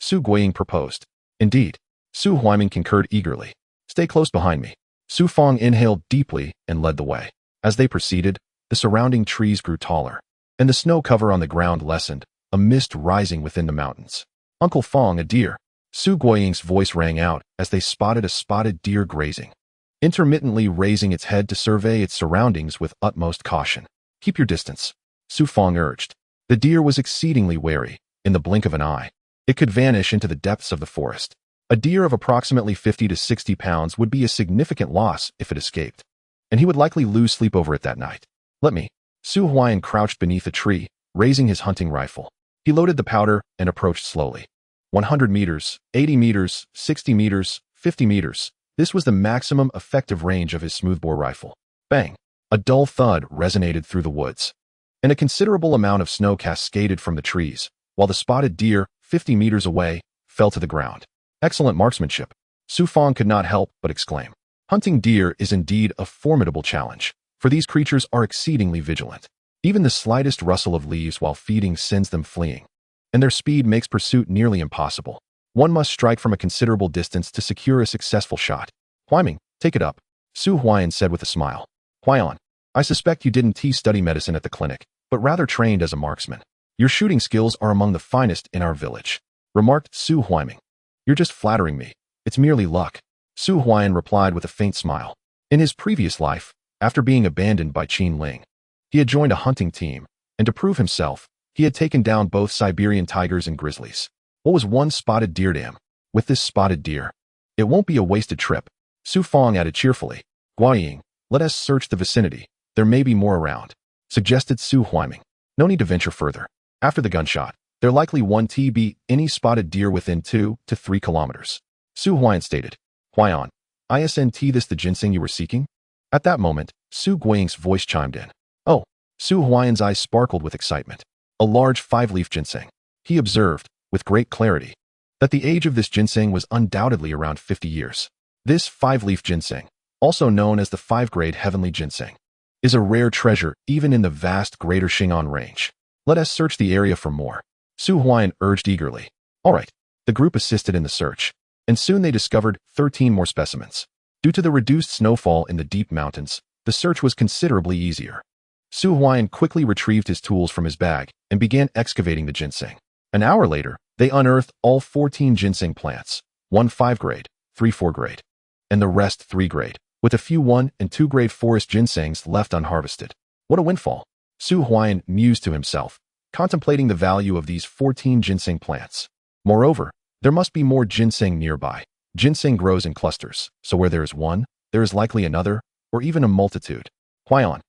Speaker 1: Su Guiying proposed. Indeed. Su Huaiming concurred eagerly. Stay close behind me. Su Fong inhaled deeply and led the way. As they proceeded, the surrounding trees grew taller, and the snow cover on the ground lessened, a mist rising within the mountains. Uncle Fong, a deer. Su Guiying's voice rang out as they spotted a spotted deer grazing, intermittently raising its head to survey its surroundings with utmost caution. Keep your distance, Su Fong urged. The deer was exceedingly wary. In the blink of an eye, it could vanish into the depths of the forest. A deer of approximately 50 to 60 pounds would be a significant loss if it escaped, and he would likely lose sleep over it that night. Let me. Su Huaiyan crouched beneath a tree, raising his hunting rifle. He loaded the powder and approached slowly. 100 meters, 80 meters, 60 meters, 50 meters. This was the maximum effective range of his smoothbore rifle. Bang! A dull thud resonated through the woods, and a considerable amount of snow cascaded from the trees, while the spotted deer, 50 meters away, fell to the ground. Excellent marksmanship. Su Fong could not help but exclaim. Hunting deer is indeed a formidable challenge, for these creatures are exceedingly vigilant. Even the slightest rustle of leaves while feeding sends them fleeing, and their speed makes pursuit nearly impossible. One must strike from a considerable distance to secure a successful shot. Huaiming, take it up, Su Huaiyan said with a smile. Huaian, I suspect you didn't study medicine at the clinic, but rather trained as a marksman. Your shooting skills are among the finest in our village, remarked Su Huaiming. You're just flattering me. It's merely luck. Su Huaiyan replied with a faint smile. In his previous life, after being abandoned by Qin Ling, he had joined a hunting team, and to prove himself, he had taken down both Siberian tigers and grizzlies. What was one spotted deer to him? With this spotted deer, it won't be a wasted trip. Su Fong added cheerfully. Guaying, let us search the vicinity. There may be more around, suggested Su Huaiming. No need to venture further. After the gunshot, there likely won't be any spotted deer within 2 to 3 kilometers. Su Huaiyan stated. Huaiyan, isn't this the ginseng you were seeking? At that moment, Su Guiying's voice chimed in. Oh, Su Huaiyan's eyes sparkled with excitement. A large 5-leaf ginseng. He observed, with great clarity, that the age of this ginseng was undoubtedly around 50 years. This 5-leaf ginseng, also known as the 5-grade heavenly ginseng, is a rare treasure even in the vast Greater Xing'an range. Let us search the area for more. Su Huaiyan urged eagerly. All right. The group assisted in the search, and soon they discovered 13 more specimens. Due to the reduced snowfall in the deep mountains, the search was considerably easier. Su Huaiyan quickly retrieved his tools from his bag and began excavating the ginseng. An hour later, they unearthed all 14 ginseng plants, 1 5-grade, 3 4-grade, and the rest 3-grade, with a few 1 and 2-grade forest ginsengs left unharvested. What a windfall! Su Huaiyan mused to himself, contemplating the value of these 14 ginseng plants. Moreover, there must be more ginseng nearby. Ginseng grows in clusters, so where there is one, there is likely another, or even a multitude. Huaiyan,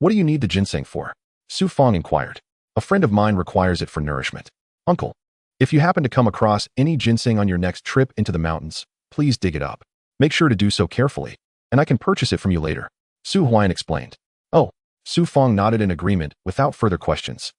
Speaker 1: what do you need the ginseng for? Su Fong inquired. A friend of mine requires it for nourishment. Uncle, if you happen to come across any ginseng on your next trip into the mountains, please dig it up. Make sure to do so carefully, and I can purchase it from you later. Su Huaiyan explained. Oh, Su Fong nodded in agreement without further questions.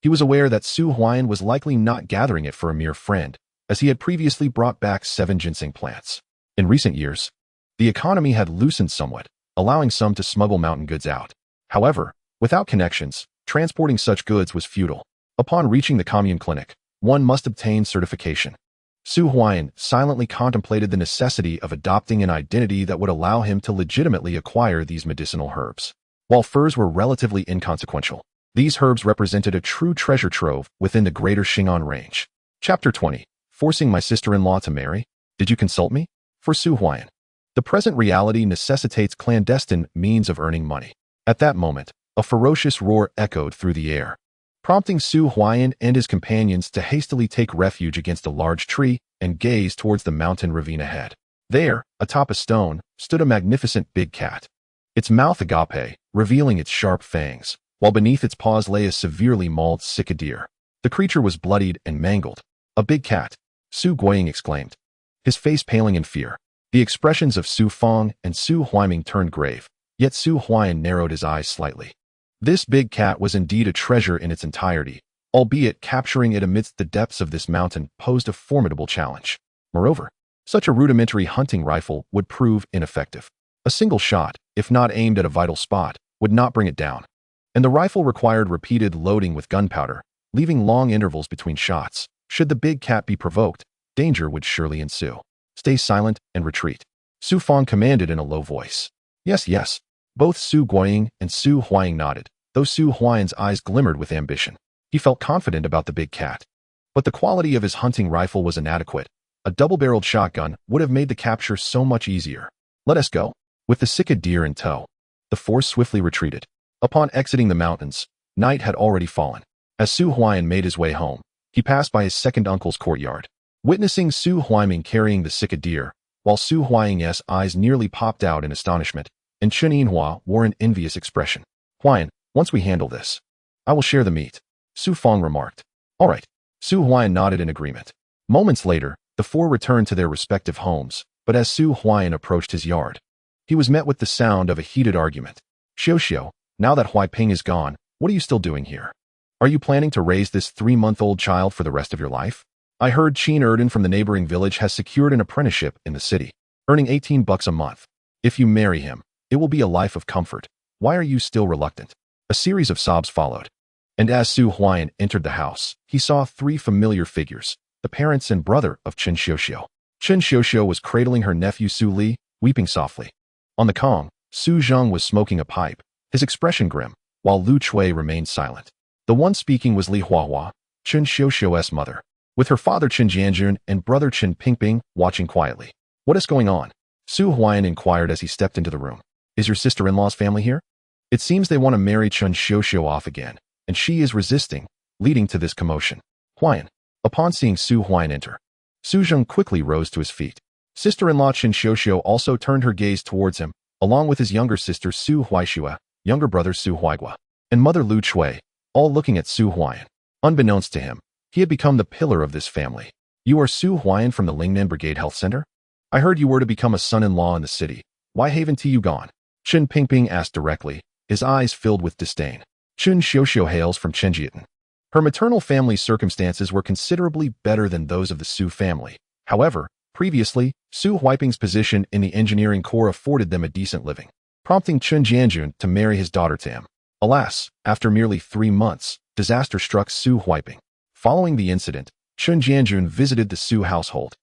Speaker 1: He was aware that Su Huaiyan was likely not gathering it for a mere friend, as he had previously brought back 7 ginseng plants. In recent years, the economy had loosened somewhat, allowing some to smuggle mountain goods out. However, without connections, transporting such goods was futile. Upon reaching the commune clinic, one must obtain certification. Su Huaiyan silently contemplated the necessity of adopting an identity that would allow him to legitimately acquire these medicinal herbs. While furs were relatively inconsequential, these herbs represented a true treasure trove within the Greater Xing'an range. Chapter 20. Forcing my sister-in-law to marry? Did you consult me? For Su Huaiyan, the present reality necessitates clandestine means of earning money. At that moment, a ferocious roar echoed through the air, prompting Su Huaiyan and his companions to hastily take refuge against a large tree and gaze towards the mountain ravine ahead. There, atop a stone, stood a magnificent big cat, its mouth agape, revealing its sharp fangs, while beneath its paws lay a severely mauled Sika deer. The creature was bloodied and mangled. A big cat, Su Guiying exclaimed, his face paling in fear. The expressions of Su Fong and Su Huaiming turned grave, yet Su Huaiyan narrowed his eyes slightly. This big cat was indeed a treasure in its entirety, albeit capturing it amidst the depths of this mountain posed a formidable challenge. Moreover, such a rudimentary hunting rifle would prove ineffective. A single shot, if not aimed at a vital spot, would not bring it down, and the rifle required repeated loading with gunpowder, leaving long intervals between shots. Should the big cat be provoked, danger would surely ensue. Stay silent and retreat, Su Fong commanded in a low voice. Yes, yes. Both Su Guiying and Su Huaiying nodded, though Su Huaiyan's eyes glimmered with ambition. He felt confident about the big cat, but the quality of his hunting rifle was inadequate. A double-barreled shotgun would have made the capture so much easier. Let us go. With the Sika deer in tow, the force swiftly retreated. Upon exiting the mountains, night had already fallen. As Su Huaiyan made his way home, he passed by his second uncle's courtyard. Witnessing Su Huaiming carrying the Sika deer, while Su Huaiying's eyes nearly popped out in astonishment, and Chen Yinhua wore an envious expression. Huaiyan, once we handle this, I will share the meat, Su Fong remarked. All right. Su Huaiyan nodded in agreement. Moments later, the four returned to their respective homes, but as Su Huaiyan approached his yard, he was met with the sound of a heated argument. Xiao, now that Huaiping is gone, what are you still doing here? Are you planning to raise this 3-month-old child for the rest of your life? I heard Qin Erden from the neighboring village has secured an apprenticeship in the city, earning $18 a month. If you marry him, it will be a life of comfort. Why are you still reluctant? A series of sobs followed. And as Su Huaiyan entered the house, he saw 3 familiar figures, the parents and brother of Chen Xiao. Chen Xiao was cradling her nephew Su Li, weeping softly. On the Kong, Su Zheng was smoking a pipe, his expression grim, while Lu Chui remained silent. The one speaking was Li Huahua, Chen Xiuxiu's mother, with her father Chen Jianjun and brother Chen Pingping watching quietly. "What is going on?" Su Huaian inquired as he stepped into the room. "Is your sister-in-law's family here? It seems they want to marry Chen Xiuxiu off again, and she is resisting, leading to this commotion." Huaian. Upon seeing Su Huaian enter, Su Zheng quickly rose to his feet. Sister-in-law Chen Xiuxiu also turned her gaze towards him, along with his younger sister Su Huaixue, younger brother Su Huaigua, and mother Lu Chui, all looking at Su Huaian. Unbeknownst to him, he had become the pillar of this family. "You are Su Huaian from the Lingnan Brigade Health Center? I heard you were to become a son-in-law in the city. Why haven't you gone?" Chen Pingping asked directly, his eyes filled with disdain. Chen Xiuxiu hails from Chenjiatan. Her maternal family's circumstances were considerably better than those of the Su family. However, previously, Su Huaiping's position in the engineering corps afforded them a decent living, prompting Chen Jianjun to marry his daughter to him. Alas, after merely 3 months, disaster struck Su Huaiping. Following the incident, Chen Jianjun visited the Su household.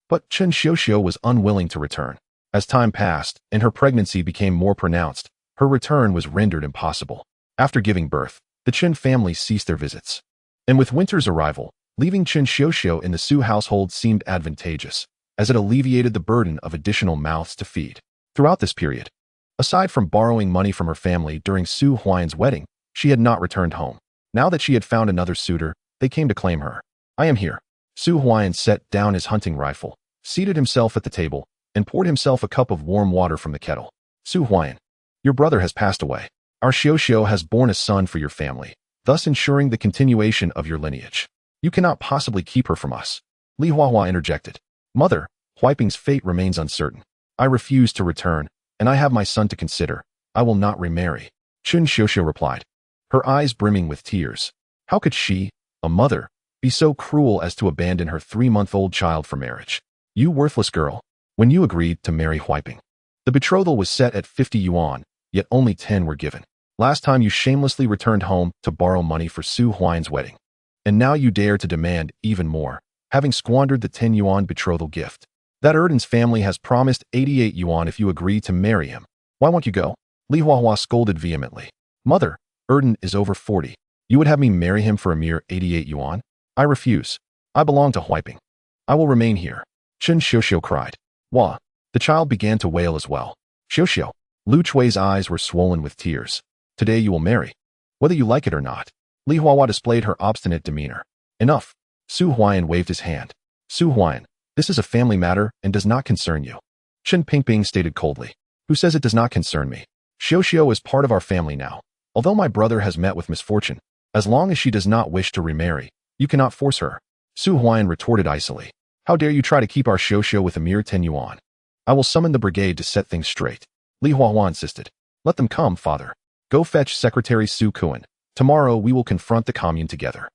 Speaker 1: But Chen Xiuxiu was unwilling to return. As time passed and her pregnancy became more pronounced, her return was rendered impossible. After giving birth, the Chen family ceased their visits. And with winter's arrival, leaving Chen Xiuxiu in the Su household seemed advantageous, as it alleviated the burden of additional mouths to feed. Throughout this period, aside from borrowing money from her family during Su Huaian's wedding, she had not returned home. Now that she had found another suitor, they came to claim her. "I am here." Su Huaian set down his hunting rifle, seated himself at the table, and poured himself a cup of warm water from the kettle. "Su Huaian, your brother has passed away. Our Xiuxiu has borne a son for your family, thus ensuring the continuation of your lineage. You cannot possibly keep her from us." Li Huahua interjected. "Mother, Huaiping's fate remains uncertain. I refuse to return, and I have my son to consider. I will not remarry." Chen Xiuxiu replied, her eyes brimming with tears. How could she, a mother, be so cruel as to abandon her 3-month-old child for marriage? "You worthless girl, when you agreed to marry Huaiping, the betrothal was set at 50 yuan, yet only 10 were given. Last time you shamelessly returned home to borrow money for Su Huaian's wedding. And now you dare to demand even more, having squandered the 10 yuan betrothal gift. That Erden's family has promised 88 yuan if you agree to marry him. Why won't you go?" Li Huahua scolded vehemently. "Mother, Erden is over 40. You would have me marry him for a mere 88 yuan? I refuse. I belong to Huaiping. I will remain here." Chen Xiuxiu cried. "Wah!" The child began to wail as well. "Xiuxiu." Lu Chui's eyes were swollen with tears. "Today you will marry, whether you like it or not." Li Huahua displayed her obstinate demeanor. "Enough." Su Huaian waved his hand. "Su Huaian, this is a family matter and does not concern you." Chen Pingping stated coldly. "Who says it does not concern me? Xiuxiu is part of our family now. Although my brother has met with misfortune, as long as she does not wish to remarry, you cannot force her." Su Huaian retorted icily. "How dare you try to keep our Xiuxiu with a mere 10 yuan? I will summon the brigade to set things straight." Li Huahua insisted. "Let them come, father. Go fetch Secretary Su Kuan. Tomorrow we will confront the commune together.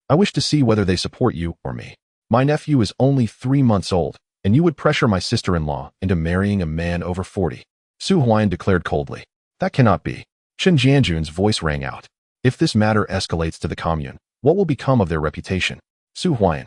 Speaker 1: I wish to see whether they support you or me. My nephew is only 3 months old, and you would pressure my sister-in-law into marrying a man over 40. Su Huaian declared coldly. "That cannot be." Chen Jianjun's voice rang out. "If this matter escalates to the commune, what will become of their reputation?" Su Huaian,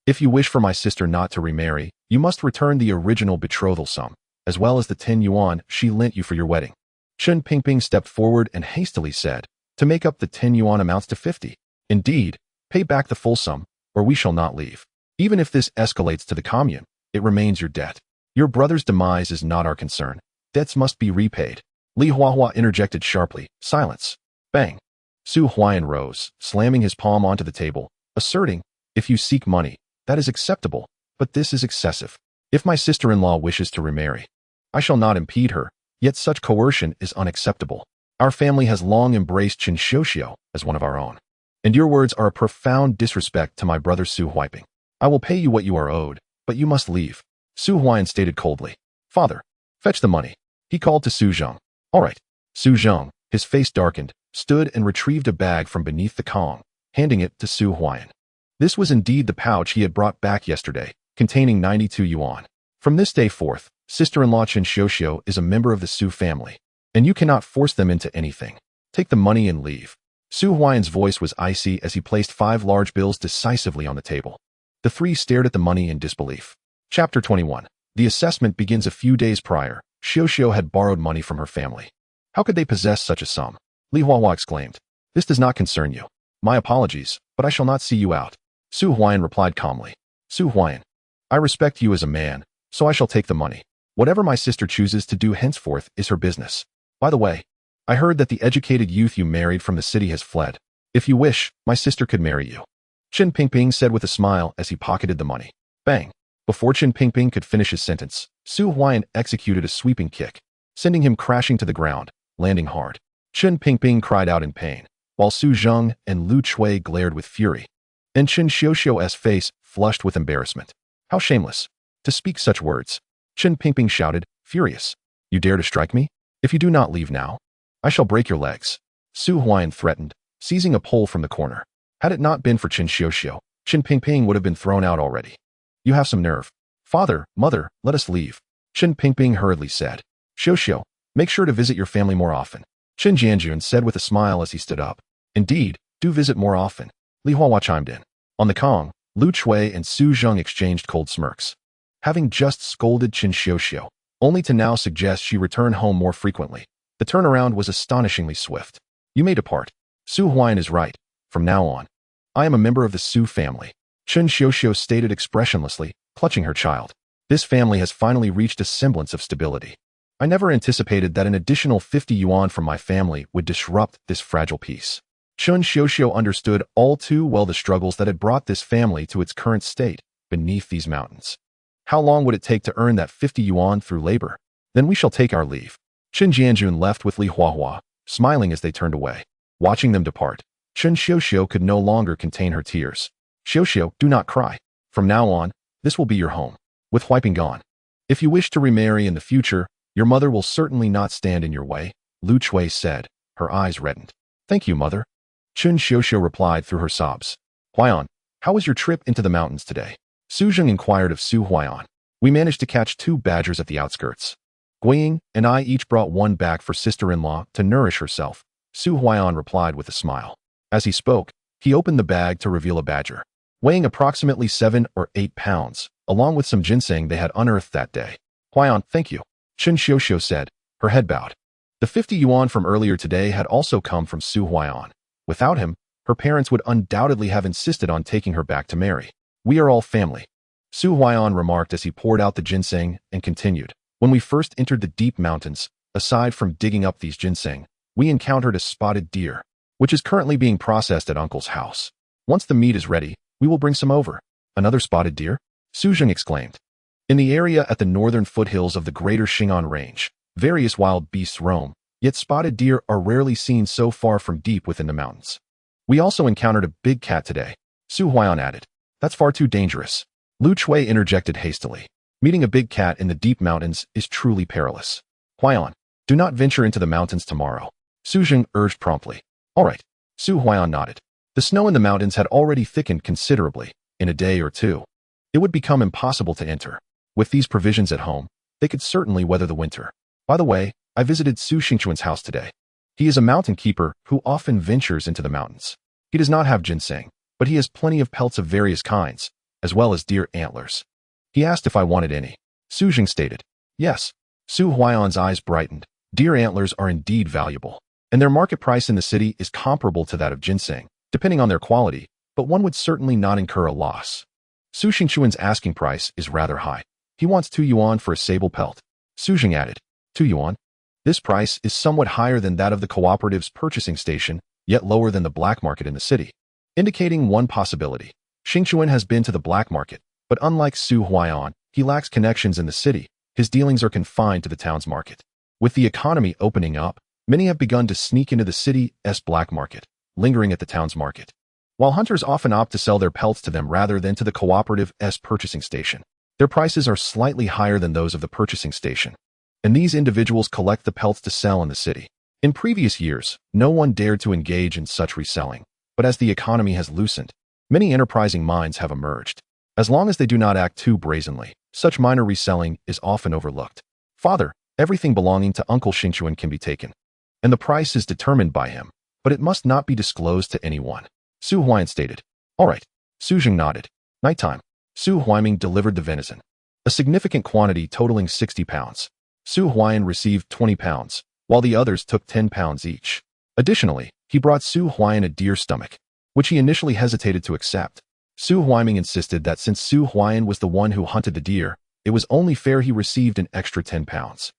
Speaker 1: "If you wish for my sister not to remarry, you must return the original betrothal sum, as well as the 10 yuan she lent you for your wedding." Chen Pingping stepped forward and hastily said, "To make up the 10 yuan amounts to 50. Indeed, pay back the full sum, or we shall not leave. Even if this escalates to the commune, it remains your debt. Your brother's demise is not our concern. Debts must be repaid." Li Huahua interjected sharply. "Silence." Bang. Su Huaian rose, slamming his palm onto the table, asserting, "If you seek money, that is acceptable, but this is excessive. If my sister-in-law wishes to remarry, I shall not impede her, yet such coercion is unacceptable. Our family has long embraced Chen Xiuxiu as one of our own. And your words are a profound disrespect to my brother Su Huaiping. I will pay you what you are owed, but you must leave." Su Huaian stated coldly. "Father, fetch the money." He called to Su Zheng. "All right." Su Zheng, his face darkened, stood and retrieved a bag from beneath the Kong, handing it to Su Huaian. This was indeed the pouch he had brought back yesterday, containing 92 yuan. From this day forth, sister-in-law Chen Xiuxiu is a member of the Su family, and you cannot force them into anything. Take the money and leave. Su Huaian's voice was icy as he placed 5 large bills decisively on the table. The three stared at the money in disbelief. Chapter 21. The assessment begins a few days prior. Xiao had borrowed money from her family. How could they possess such a sum? Li Huahua exclaimed. This does not concern you. My apologies, but I shall not see you out. Su Huaian replied calmly. Su Huaian, I respect you as a man, so I shall take the money. Whatever my sister chooses to do henceforth is her business. By the way, I heard that the educated youth you married from the city has fled. If you wish, my sister could marry you. Chen Pingping said with a smile as he pocketed the money. Bang! Before Chen Pingping could finish his sentence, Su Huaian executed a sweeping kick, sending him crashing to the ground, landing hard. Chen Pingping cried out in pain, while Su Zheng and Lu Chui glared with fury. And Chen Xiaoxiu's face flushed with embarrassment. How shameless! To speak such words. Chen Pingping shouted, furious. You dare to strike me? If you do not leave now, I shall break your legs. Su Huaian threatened, seizing a pole from the corner. Had it not been for Chen Xiaoxiu, Chen Pingping would have been thrown out already. You have some nerve. Father, mother, let us leave. Chen Pingping hurriedly said. Xiaoxiu, make sure to visit your family more often. Chen Jianjun said with a smile as he stood up. Indeed, do visit more often. Li Huahua chimed in. On the Kong, Lu Chui and Su Zheng exchanged cold smirks. Having just scolded Chen Xiaoxiu, only to now suggest she return home more frequently, the turnaround was astonishingly swift. You may depart. Su Huaian is right. From now on, I am a member of the Su family. Chen Xiaoxiu stated expressionlessly, clutching her child. This family has finally reached a semblance of stability. I never anticipated that an additional 50 yuan from my family would disrupt this fragile peace. Chen Xiaoxiu understood all too well the struggles that had brought this family to its current state beneath these mountains. How long would it take to earn that 50 yuan through labor? Then we shall take our leave. Chen Jianjun left with Li Huahua, smiling as they turned away. Watching them depart, Chen Xiaoxiu could no longer contain her tears. Xiaoxiu, do not cry. From now on, this will be your home. With Huaiping gone, if you wish to remarry in the future, your mother will certainly not stand in your way, Lu Chui said, her eyes reddened. Thank you, mother. Chen Xiaoxiu replied through her sobs. Huaian, how was your trip into the mountains today? Su Zheng inquired of Su Huaian. We managed to catch 2 badgers at the outskirts. Guiying and I each brought one back for sister-in-law to nourish herself, Su Huaian replied with a smile. As he spoke, he opened the bag to reveal a badger, weighing approximately 7 or 8 pounds, along with some ginseng they had unearthed that day. Huaian, thank you, Chen Xiaoxiu said, her head bowed. The 50 yuan from earlier today had also come from Su Huaian. Without him, her parents would undoubtedly have insisted on taking her back to marry. We are all family, Su Huaian remarked as he poured out the ginseng and continued. When we first entered the deep mountains, aside from digging up these ginseng, we encountered a spotted deer, which is currently being processed at Uncle's house. Once the meat is ready, we will bring some over. Another spotted deer? Su Zheng exclaimed. In the area at the northern foothills of the Greater Xing'an Range, various wild beasts roam, yet spotted deer are rarely seen so far from deep within the mountains. We also encountered a big cat today, Su Huaian added. That's far too dangerous. Lu Chui interjected hastily. Meeting a big cat in the deep mountains is truly perilous. Huaian, do not venture into the mountains tomorrow, Su Zheng urged promptly. All right, Su Huaian nodded. The snow in the mountains had already thickened considerably. In a day or two, it would become impossible to enter. With these provisions at home, they could certainly weather the winter. By the way, I visited Su Xingchuan's house today. He is a mountain keeper who often ventures into the mountains. He does not have ginseng, but he has plenty of pelts of various kinds, as well as deer antlers. He asked if I wanted any. Su Zheng stated. Yes. Su Huaian's eyes brightened. Deer antlers are indeed valuable, and their market price in the city is comparable to that of ginseng, depending on their quality, but one would certainly not incur a loss. Su Xingchuan's asking price is rather high. He wants 2 yuan for a sable pelt. Su Zheng added. 2 yuan? This price is somewhat higher than that of the cooperative's purchasing station, yet lower than the black market in the city, indicating one possibility. Xingchuan has been to the black market, but unlike Su Huaian, he lacks connections in the city. His dealings are confined to the town's market. With the economy opening up, many have begun to sneak into the city's black market, lingering at the town's market. While hunters often opt to sell their pelts to them rather than to the cooperative's purchasing station, their prices are slightly higher than those of the purchasing station, and these individuals collect the pelts to sell in the city. In previous years, no one dared to engage in such reselling, but as the economy has loosened, many enterprising minds have emerged. As long as they do not act too brazenly, such minor reselling is often overlooked. Father, everything belonging to Uncle Xingchuan can be taken, and the price is determined by him, but it must not be disclosed to anyone, Su Huaian stated. All right. Su Zheng nodded. Nighttime. Su Huaiming delivered the venison, a significant quantity totaling 60 pounds. Su Huaian received 20 pounds, while the others took 10 pounds each. Additionally, he brought Su Huaian a deer stomach, which he initially hesitated to accept. Su Huaian insisted that since Su Huaian was the one who hunted the deer, it was only fair he received an extra 10 pounds.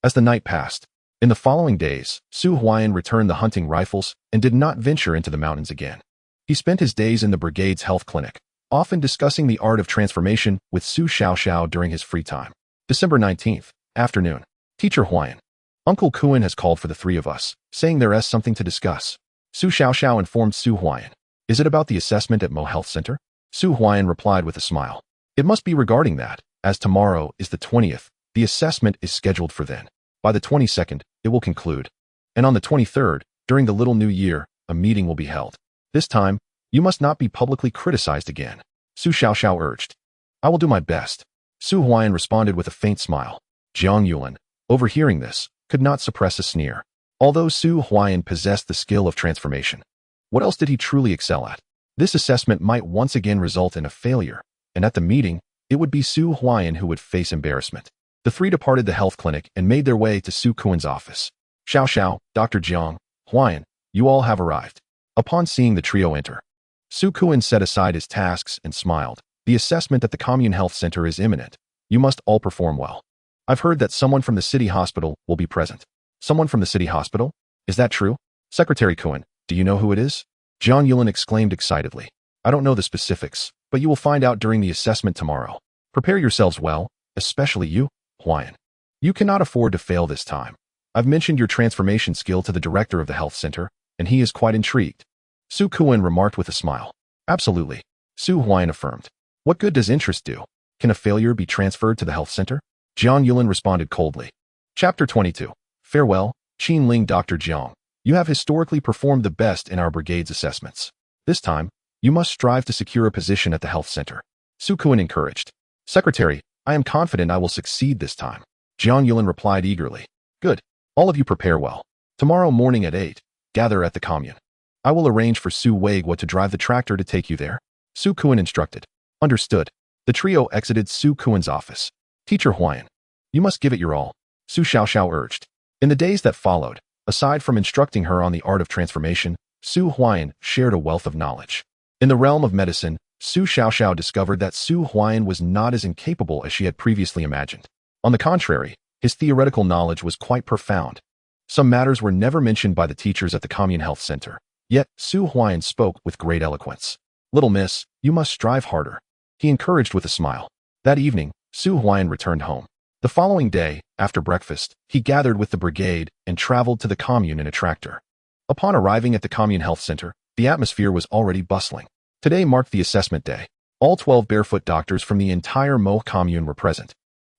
Speaker 1: As the night passed, in the following days, Su Huaian returned the hunting rifles and did not venture into the mountains again. He spent his days in the brigade's health clinic, often discussing the art of transformation with Su Xiaoxiao during his free time. December 19th, afternoon. Teacher Huaian. Uncle Kuan has called for the three of us, saying there is something to discuss. Su Xiaoxiao informed Su Huaian. Is it about the assessment at Mo Health Center? Su Huaian replied with a smile. It must be regarding that, as tomorrow is the 20th, the assessment is scheduled for then. By the 22nd, it will conclude. And on the 23rd, during the Little New Year, a meeting will be held. This time, you must not be publicly criticized again. Su Xiaoxiao urged. I will do my best. Su Huaian responded with a faint smile. Jiang Yulan, overhearing this, could not suppress a sneer. Although Su Huaian possessed the skill of transformation, what else did he truly excel at? This assessment might once again result in a failure, and at the meeting, it would be Su Huaian who would face embarrassment. The three departed the health clinic and made their way to Su Kuan's office. Xiaoxiao, Dr. Jiang, Huaian, you all have arrived. Upon seeing the trio enter, Su Kuan set aside his tasks and smiled. The assessment at the Commune Health Center is imminent. You must all perform well. I've heard that someone from the city hospital will be present. Someone from the city hospital? Is that true? Secretary Kuan, do you know who it is? Jiang Yulan exclaimed excitedly. I don't know the specifics, but you will find out during the assessment tomorrow. Prepare yourselves well, especially you, Huaian. You cannot afford to fail this time. I've mentioned your transformation skill to the director of the health center, and he is quite intrigued. Su Kuan remarked with a smile. Absolutely. Su Huaian affirmed. What good does interest do? Can a failure be transferred to the health center? Jiang Yulan responded coldly. Chapter 22. Farewell, Qin Ling. Dr. Jiang. You have historically performed the best in our brigade's assessments. This time, you must strive to secure a position at the health center. Su Kuan encouraged. Secretary, I am confident I will succeed this time. Jiang Yulan replied eagerly. Good. All of you prepare well. Tomorrow morning at 8, gather at the commune. I will arrange for Su Weigua to drive the tractor to take you there. Su Kuan instructed. Understood. The trio exited Su Kuan's office. Teacher Huaian, you must give it your all, Su Xiaoxiao urged. In the days that followed, aside from instructing her on the art of transformation, Su Huaian shared a wealth of knowledge. In the realm of medicine, Su Xiaoxiao discovered that Su Huaian was not as incapable as she had previously imagined. On the contrary, his theoretical knowledge was quite profound. Some matters were never mentioned by the teachers at the Commune Health Center. Yet, Su Huaian spoke with great eloquence. Little miss, you must strive harder. He encouraged with a smile. That evening, Su Huaian returned home. The following day, after breakfast, he gathered with the brigade and traveled to the commune in a tractor. Upon arriving at the Commune Health Center, the atmosphere was already bustling. Today marked the assessment day. All 12 barefoot doctors from the entire Mo commune were present,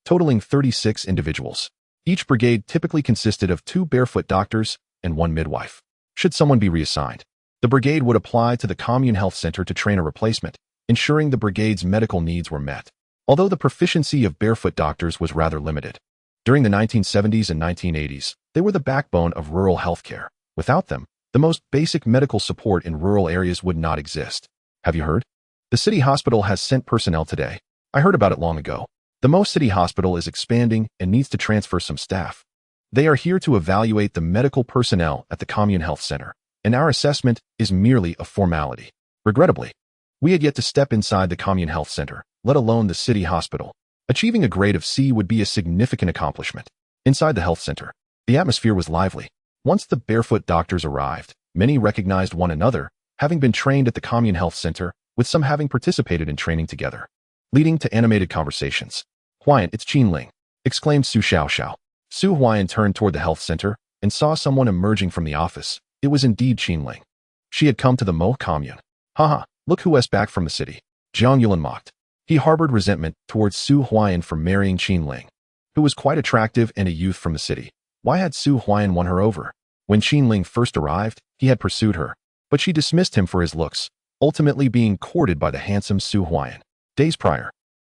Speaker 1: totaling 36 individuals. Each brigade typically consisted of 2 barefoot doctors and 1 midwife. Should someone be reassigned, the brigade would apply to the Commune Health Center to train a replacement, ensuring the brigade's medical needs were met. Although the proficiency of barefoot doctors was rather limited. During the 1970s and 1980s, they were the backbone of rural healthcare. Without them, the most basic medical support in rural areas would not exist. Have you heard? The city hospital has sent personnel today. I heard about it long ago. The Mo City Hospital is expanding and needs to transfer some staff. They are here to evaluate the medical personnel at the Commune Health Center, and our assessment is merely a formality. Regrettably, we had yet to step inside the Commune Health Center, let alone the city hospital. Achieving a grade of C would be a significant accomplishment. Inside the health center, the atmosphere was lively. Once the barefoot doctors arrived, many recognized one another, having been trained at the Commune Health Center, with some having participated in training together, leading to animated conversations. Huaian, it's Qin Ling, exclaimed Su Xiaoxiao. Su Huaian turned toward the health center and saw someone emerging from the office. It was indeed Qin Ling. She had come to the Mo commune. Haha, look who is back from the city. Jiang Yulan mocked. He harbored resentment towards Su Huaian for marrying Qin Ling, who was quite attractive and a youth from the city. Why had Su Huaian won her over? When Qin Ling first arrived, he had pursued her, but she dismissed him for his looks, ultimately being courted by the handsome Su Huaian. Days prior,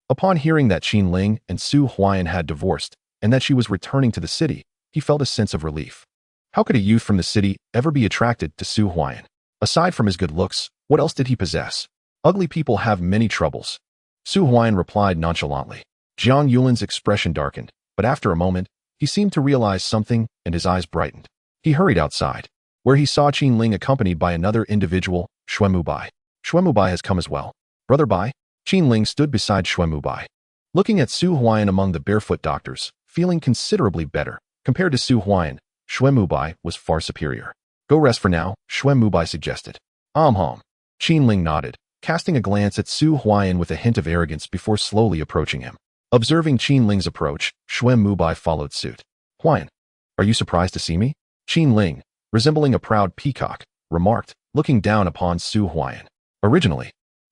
Speaker 1: upon hearing that Qin Ling and Su Huaian had divorced and that she was returning to the city, he felt a sense of relief. How could a youth from the city ever be attracted to Su Huaian? Aside from his good looks, what else did he possess? Ugly people have many troubles. Su Huaian replied nonchalantly. Jiang Yulan's expression darkened, but after a moment, He seemed to realize something, and his eyes brightened. He hurried outside, where he saw Qin Ling accompanied by another individual, Xuemu Bai. Xuemu Bai has come as well. Brother Bai? Qin Ling stood beside Xuemu Bai, looking at Su Huaian among the barefoot doctors, feeling considerably better. Compared to Su Huaian, Xuemu Bai was far superior. Go rest for now, Xuemu Bai suggested. Qin Ling nodded, casting a glance at Su Huaian with a hint of arrogance before slowly approaching him. Observing Qin Ling's approach, Xuemu Bai followed suit. Huaian, are you surprised to see me? Qin Ling, resembling a proud peacock, remarked, looking down upon Su Huaian. Originally,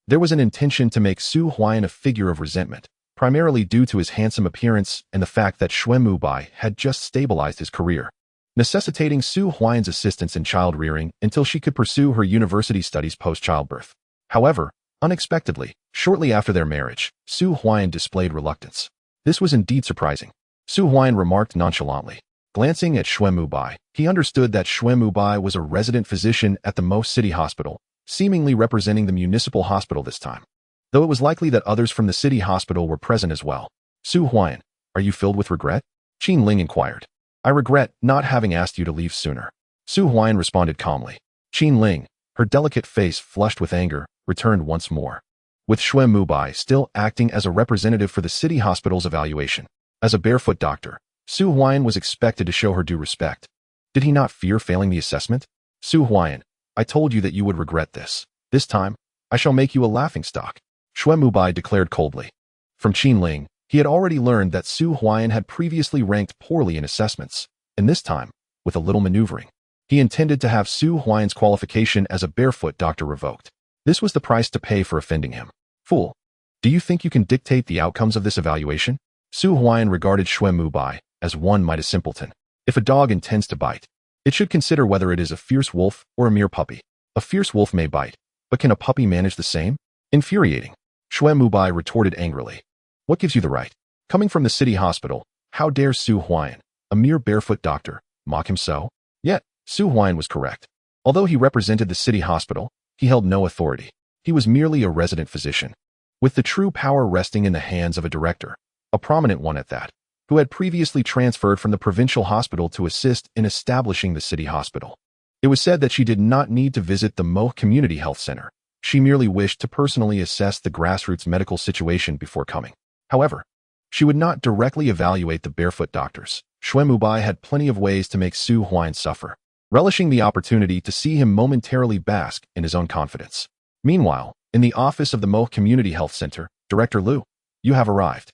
Speaker 1: there was an intention to make Su Huaian a figure of resentment, primarily due to his handsome appearance and the fact that Xuemu Bai had just stabilized his career, necessitating Su Huaian's assistance in child-rearing until she could pursue her university studies post-childbirth. However, unexpectedly, shortly after their marriage, Su Huaian displayed reluctance. This was indeed surprising. Su Huaian remarked nonchalantly. Glancing at Xuemu Bai, he understood that Xuemu Bai was a resident physician at the Mo City Hospital, seemingly representing the municipal hospital this time, though it was likely that others from the city hospital were present as well. Su Huaian, are you filled with regret? Qin Ling inquired. I regret not having asked you to leave sooner. Su Huaian responded calmly. Qin Ling, her delicate face flushed with anger, returned once more, with Xuemu Bai still acting as a representative for the city hospital's evaluation. As a barefoot doctor, Su Huaian was expected to show her due respect. Did he not fear failing the assessment? Su Huaian, I told you that you would regret this. This time, I shall make you a laughingstock, Xuemu Bai declared coldly. From Qin Ling, he had already learned that Su Huaian had previously ranked poorly in assessments, and this time, with a little maneuvering, he intended to have Su Huaian's qualification as a barefoot doctor revoked. This was the price to pay for offending him. Fool, do you think you can dictate the outcomes of this evaluation? Su Huaian regarded Xuemu Bai as one might a simpleton. If a dog intends to bite, it should consider whether it is a fierce wolf or a mere puppy. A fierce wolf may bite, but can a puppy manage the same? Infuriating. Xuemu Bai retorted angrily. What gives you the right? Coming from the city hospital, how dare Su Huaian, a mere barefoot doctor, mock him so? Yet, Su Huaian was correct. Although he represented the city hospital, he held no authority. He was merely a resident physician, with the true power resting in the hands of a director, a prominent one at that, who had previously transferred from the provincial hospital to assist in establishing the city hospital. It was said that she did not need to visit the Mo Community Health Center. She merely wished to personally assess the grassroots medical situation before coming. However, she would not directly evaluate the barefoot doctors. Xuemu Bai had plenty of ways to make Su Huaian suffer, relishing the opportunity to see him momentarily bask in his own confidence. Meanwhile, in the office of the Mo Community Health Center, Director Liu, you have arrived.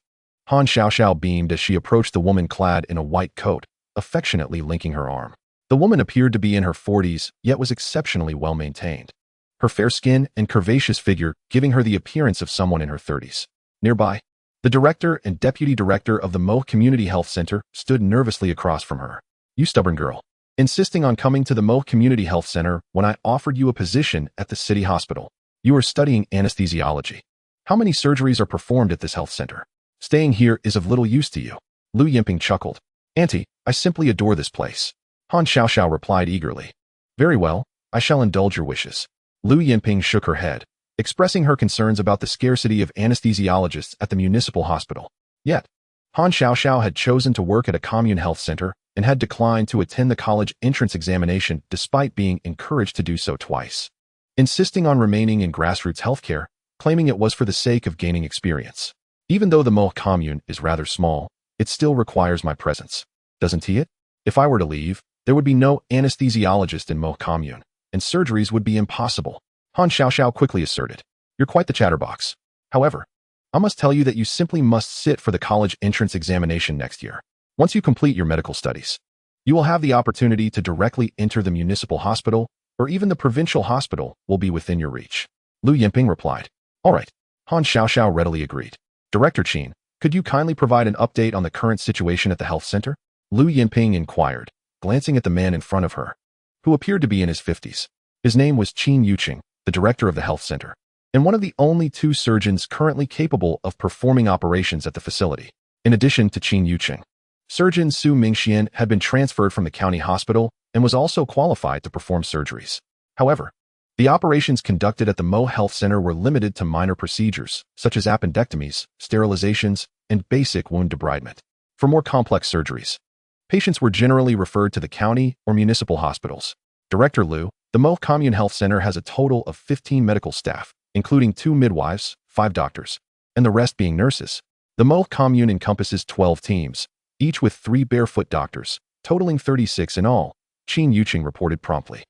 Speaker 1: Han Xiaoxiao beamed as she approached the woman clad in a white coat, affectionately linking her arm. The woman appeared to be in her 40s, yet was exceptionally well-maintained, her fair skin and curvaceous figure giving her the appearance of someone in her 30s. Nearby, the director and deputy director of the Mo Community Health Center stood nervously across from her. You stubborn girl, insisting on coming to the Mo Community Health Center when I offered you a position at the city hospital. You are studying anesthesiology. How many surgeries are performed at this health center? Staying here is of little use to you. Lu Yinping chuckled. Auntie, I simply adore this place. Han Xiaoxiao replied eagerly. Very well, I shall indulge your wishes. Lu Yinping shook her head, expressing her concerns about the scarcity of anesthesiologists at the municipal hospital. Yet, Han Xiaoxiao had chosen to work at a commune health center and had declined to attend the college entrance examination despite being encouraged to do so twice, insisting on remaining in grassroots healthcare, claiming it was for the sake of gaining experience. Even though the Mo commune is rather small, it still requires my presence. Doesn't it? If I were to leave, there would be no anesthesiologist in Mo commune, and surgeries would be impossible, Han Xiaoxiao quickly asserted. You're quite the chatterbox. However, I must tell you that you simply must sit for the college entrance examination next year. Once you complete your medical studies, you will have the opportunity to directly enter the municipal hospital, or even the provincial hospital will be within your reach. Lu Yinping replied. All right. Han Xiaoxiao readily agreed. Director Qin, could you kindly provide an update on the current situation at the health center? Lu Yinping inquired, glancing at the man in front of her, who appeared to be in his 50s. His name was Qin Yuqing, the director of the health center, and one of the only two surgeons currently capable of performing operations at the facility. In addition to Qin Yuqing, surgeon Su Mingxian had been transferred from the county hospital and was also qualified to perform surgeries. However, the operations conducted at the Mo Health Center were limited to minor procedures, such as appendectomies, sterilizations, and basic wound debridement. For more complex surgeries, Patients were generally referred to the county or municipal hospitals. Director Liu, the Mo Commune Health Center has a total of 15 medical staff, including 2 midwives, 5 doctors, and the rest being nurses. The Mo Commune encompasses 12 teams, each with 3 barefoot doctors, totaling 36 in all, Qin Yuqing reported promptly.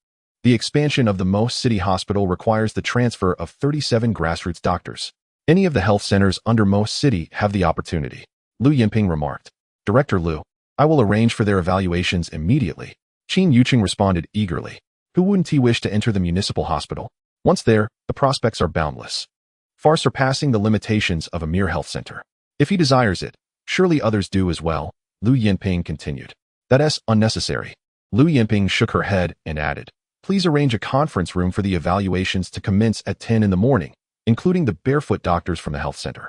Speaker 1: The expansion of the Mo City Hospital requires the transfer of 37 grassroots doctors. Any of the health centers under Mo City have the opportunity, Liu Yinping remarked. Director Liu, I will arrange for their evaluations immediately. Qin Yuqing responded eagerly. Who wouldn't he wish to enter the municipal hospital? Once there, the prospects are boundless, far surpassing the limitations of a mere health center. If he desires it, surely others do as well, Liu Yinping continued. That is unnecessary. Liu Yinping shook her head and added, please arrange a conference room for the evaluations to commence at 10 in the morning, including the barefoot doctors from the health center.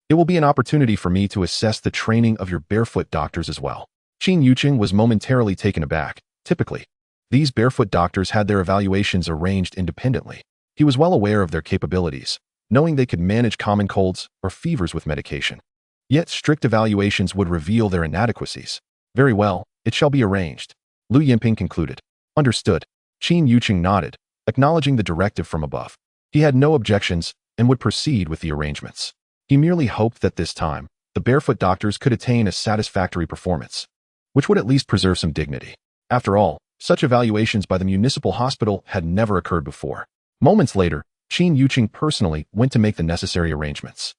Speaker 1: It will be an opportunity for me to assess the training of your barefoot doctors as well. Qin Yuqing was momentarily taken aback. Typically, these barefoot doctors had their evaluations arranged independently. He was well aware of their capabilities, knowing they could manage common colds or fevers with medication. Yet strict evaluations would reveal their inadequacies. Very well, it shall be arranged, Liu Yinping concluded. Understood. Qin Yuqing nodded, acknowledging the directive from above. He had no objections and would proceed with the arrangements. He merely hoped that this time, the barefoot doctors could attain a satisfactory performance, which would at least preserve some dignity. After all, such evaluations by the municipal hospital had never occurred before. Moments later, Qin Yuqing personally went to make the necessary arrangements.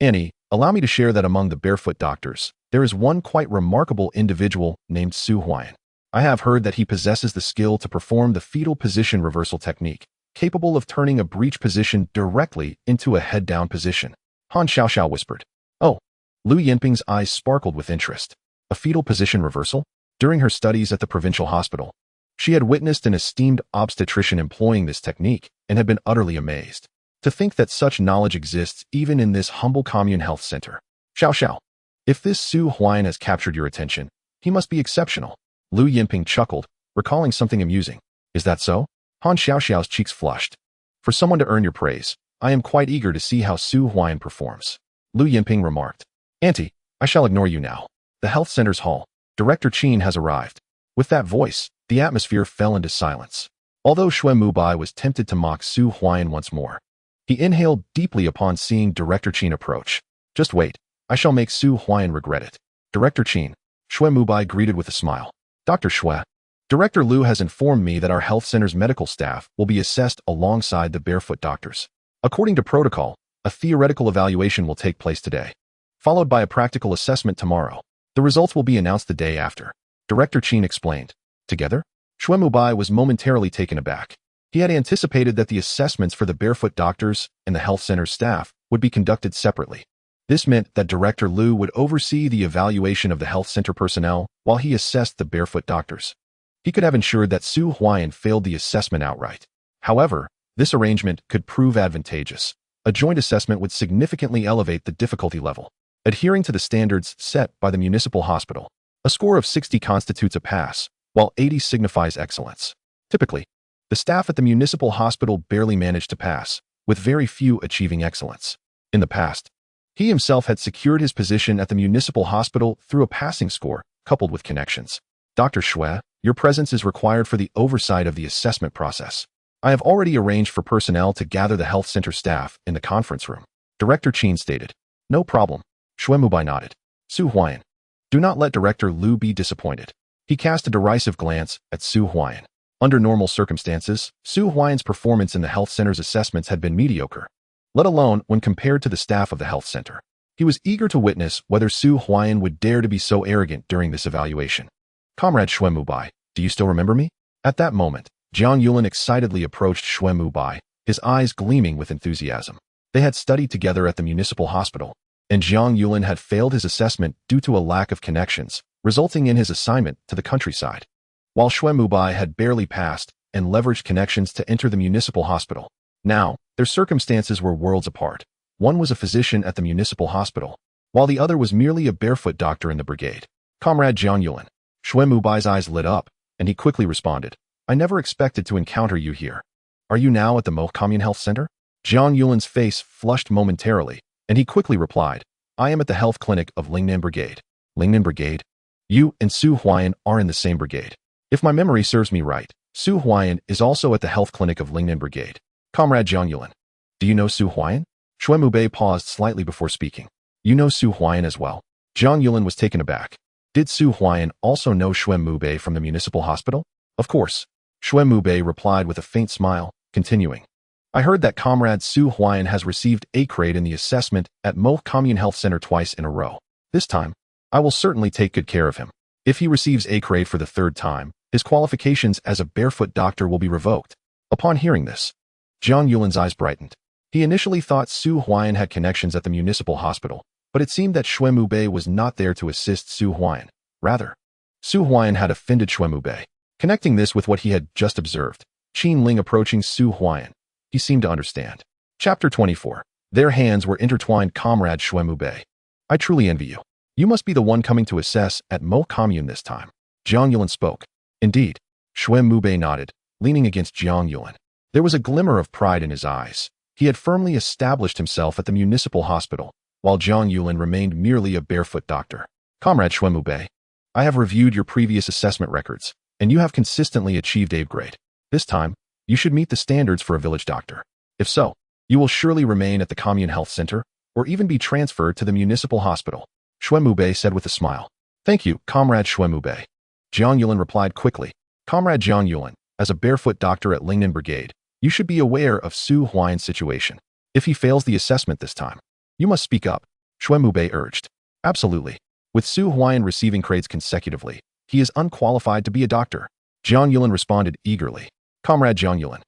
Speaker 1: Annie, allow me to share that among the barefoot doctors, there is one quite remarkable individual named Huaian. I have heard that he possesses the skill to perform the fetal position reversal technique, capable of turning a breech position directly into a head-down position. Han Xiaoxiao whispered. Oh, Liu Yinping's eyes sparkled with interest. A fetal position reversal? During her studies at the provincial hospital, she had witnessed an esteemed obstetrician employing this technique and had been utterly amazed. To think that such knowledge exists even in this humble commune health center. Xiao, if this Huaian has captured your attention, he must be exceptional. Liu Yinping chuckled, recalling something amusing. Is that so? Han Xiaoxiao's cheeks flushed. For someone to earn your praise, I am quite eager to see how Huaian performs. Liu Yinping remarked. Auntie, I shall ignore you now. The health center's hall. Director Qin has arrived. With that voice, the atmosphere fell into silence. Although Xue Mubai was tempted to mock Huaian once more, he inhaled deeply upon seeing Director Qin approach. Just wait, I shall make Huaian regret it. Director Qin, Xue Mubai greeted with a smile. Dr. Xue, Director Liu has informed me that our health center's medical staff will be assessed alongside the barefoot doctors. According to protocol, a theoretical evaluation will take place today, followed by a practical assessment tomorrow. The results will be announced the day after, Director Qin explained. Together, Xue Mubai was momentarily taken aback. He had anticipated that the assessments for the barefoot doctors and the health center's staff would be conducted separately. This meant that Director Liu would oversee the evaluation of the health center personnel while he assessed the barefoot doctors. He could have ensured that Huaian failed the assessment outright. However, this arrangement could prove advantageous. A joint assessment would significantly elevate the difficulty level. Adhering to the standards set by the municipal hospital, a score of 60 constitutes a pass, while 80 signifies excellence. Typically, the staff at the municipal hospital barely managed to pass, with very few achieving excellence. In the past, he himself had secured his position at the municipal hospital through a passing score, coupled with connections. Dr. Xue, your presence is required for the oversight of the assessment process. I have already arranged for personnel to gather the health center staff in the conference room, Director Qin stated. No problem. Xue Mubai nodded. Huaian, do not let Director Liu be disappointed. He cast a derisive glance at Huaian. Under normal circumstances, Huaian's performance in the health center's assessments had been mediocre, let alone when compared to the staff of the health center. He was eager to witness whether Huaian would dare to be so arrogant during this evaluation. Comrade Xue Mubai, do you still remember me? At that moment, Jiang Yulin excitedly approached Xue Mubai, his eyes gleaming with enthusiasm. They had studied together at the municipal hospital, and Jiang Yulin had failed his assessment due to a lack of connections, resulting in his assignment to the countryside. While Xue Mubai had barely passed and leveraged connections to enter the municipal hospital. Now, their circumstances were worlds apart. One was a physician at the municipal hospital, while the other was merely a barefoot doctor in the brigade. Comrade Jiang Yulin. Xue Mubai's eyes lit up, and he quickly responded. I never expected to encounter you here. Are you now at the Mo Commune Health Center? Jiang Yulin's face flushed momentarily, and he quickly replied, I am at the health clinic of Lingnan Brigade. Lingnan Brigade? You and Su Huaian are in the same brigade. If my memory serves me right, Su Huaian is also at the health clinic of Lingnan Brigade. Comrade Zhang Yulan. Do you know Su Huaian? Xue Mubei paused slightly before speaking. You know Su Huaian as well? Zhang Yulan was taken aback. Did Su Huaian also know Xue Mubei from the municipal hospital? Of course. Xue Mubei replied with a faint smile, continuing. I heard that Comrade Su Huaian has received A grade in the assessment at Mo Commune Health Center twice in a row. This time, I will certainly take good care of him. If he receives A grade for the third time, his qualifications as a barefoot doctor will be revoked. Upon hearing this, Zhang Yulan's eyes brightened. He initially thought Su Huaian had connections at the municipal hospital, but it seemed that Xue Mubei was not there to assist Su Huaian. Rather, Su Huaian had offended Xue Mubei. Connecting this with what he had just observed, Qin Ling approaching Su Huaian, he seemed to understand. Chapter 24. Their hands were intertwined. Comrade Xue Mubei. I truly envy you. You must be the one coming to assess at Mo Commune this time. Zhang Yulan spoke. Indeed. Xue Mubei nodded, leaning against Zhang Yulan. There was a glimmer of pride in his eyes. He had firmly established himself at the municipal hospital, while Zhang Yulan remained merely a barefoot doctor. Comrade Xue Mubei, I have reviewed your previous assessment records, and you have consistently achieved A grade. This time, you should meet the standards for a village doctor. If so, you will surely remain at the Commune Health Center, or even be transferred to the municipal hospital. Xue Mubei said with a smile. Thank you, Comrade Xue Mubei. Zhang Yulan replied quickly. Comrade Zhang Yulan, as a barefoot doctor at Lingnan Brigade, you should be aware of Su Huaian's situation. If he fails the assessment this time, you must speak up, Xue Mubei urged. Absolutely. With Su Huaian receiving grades consecutively, he is unqualified to be a doctor. Zhang Yulan responded eagerly. Comrade Zhang Yulan,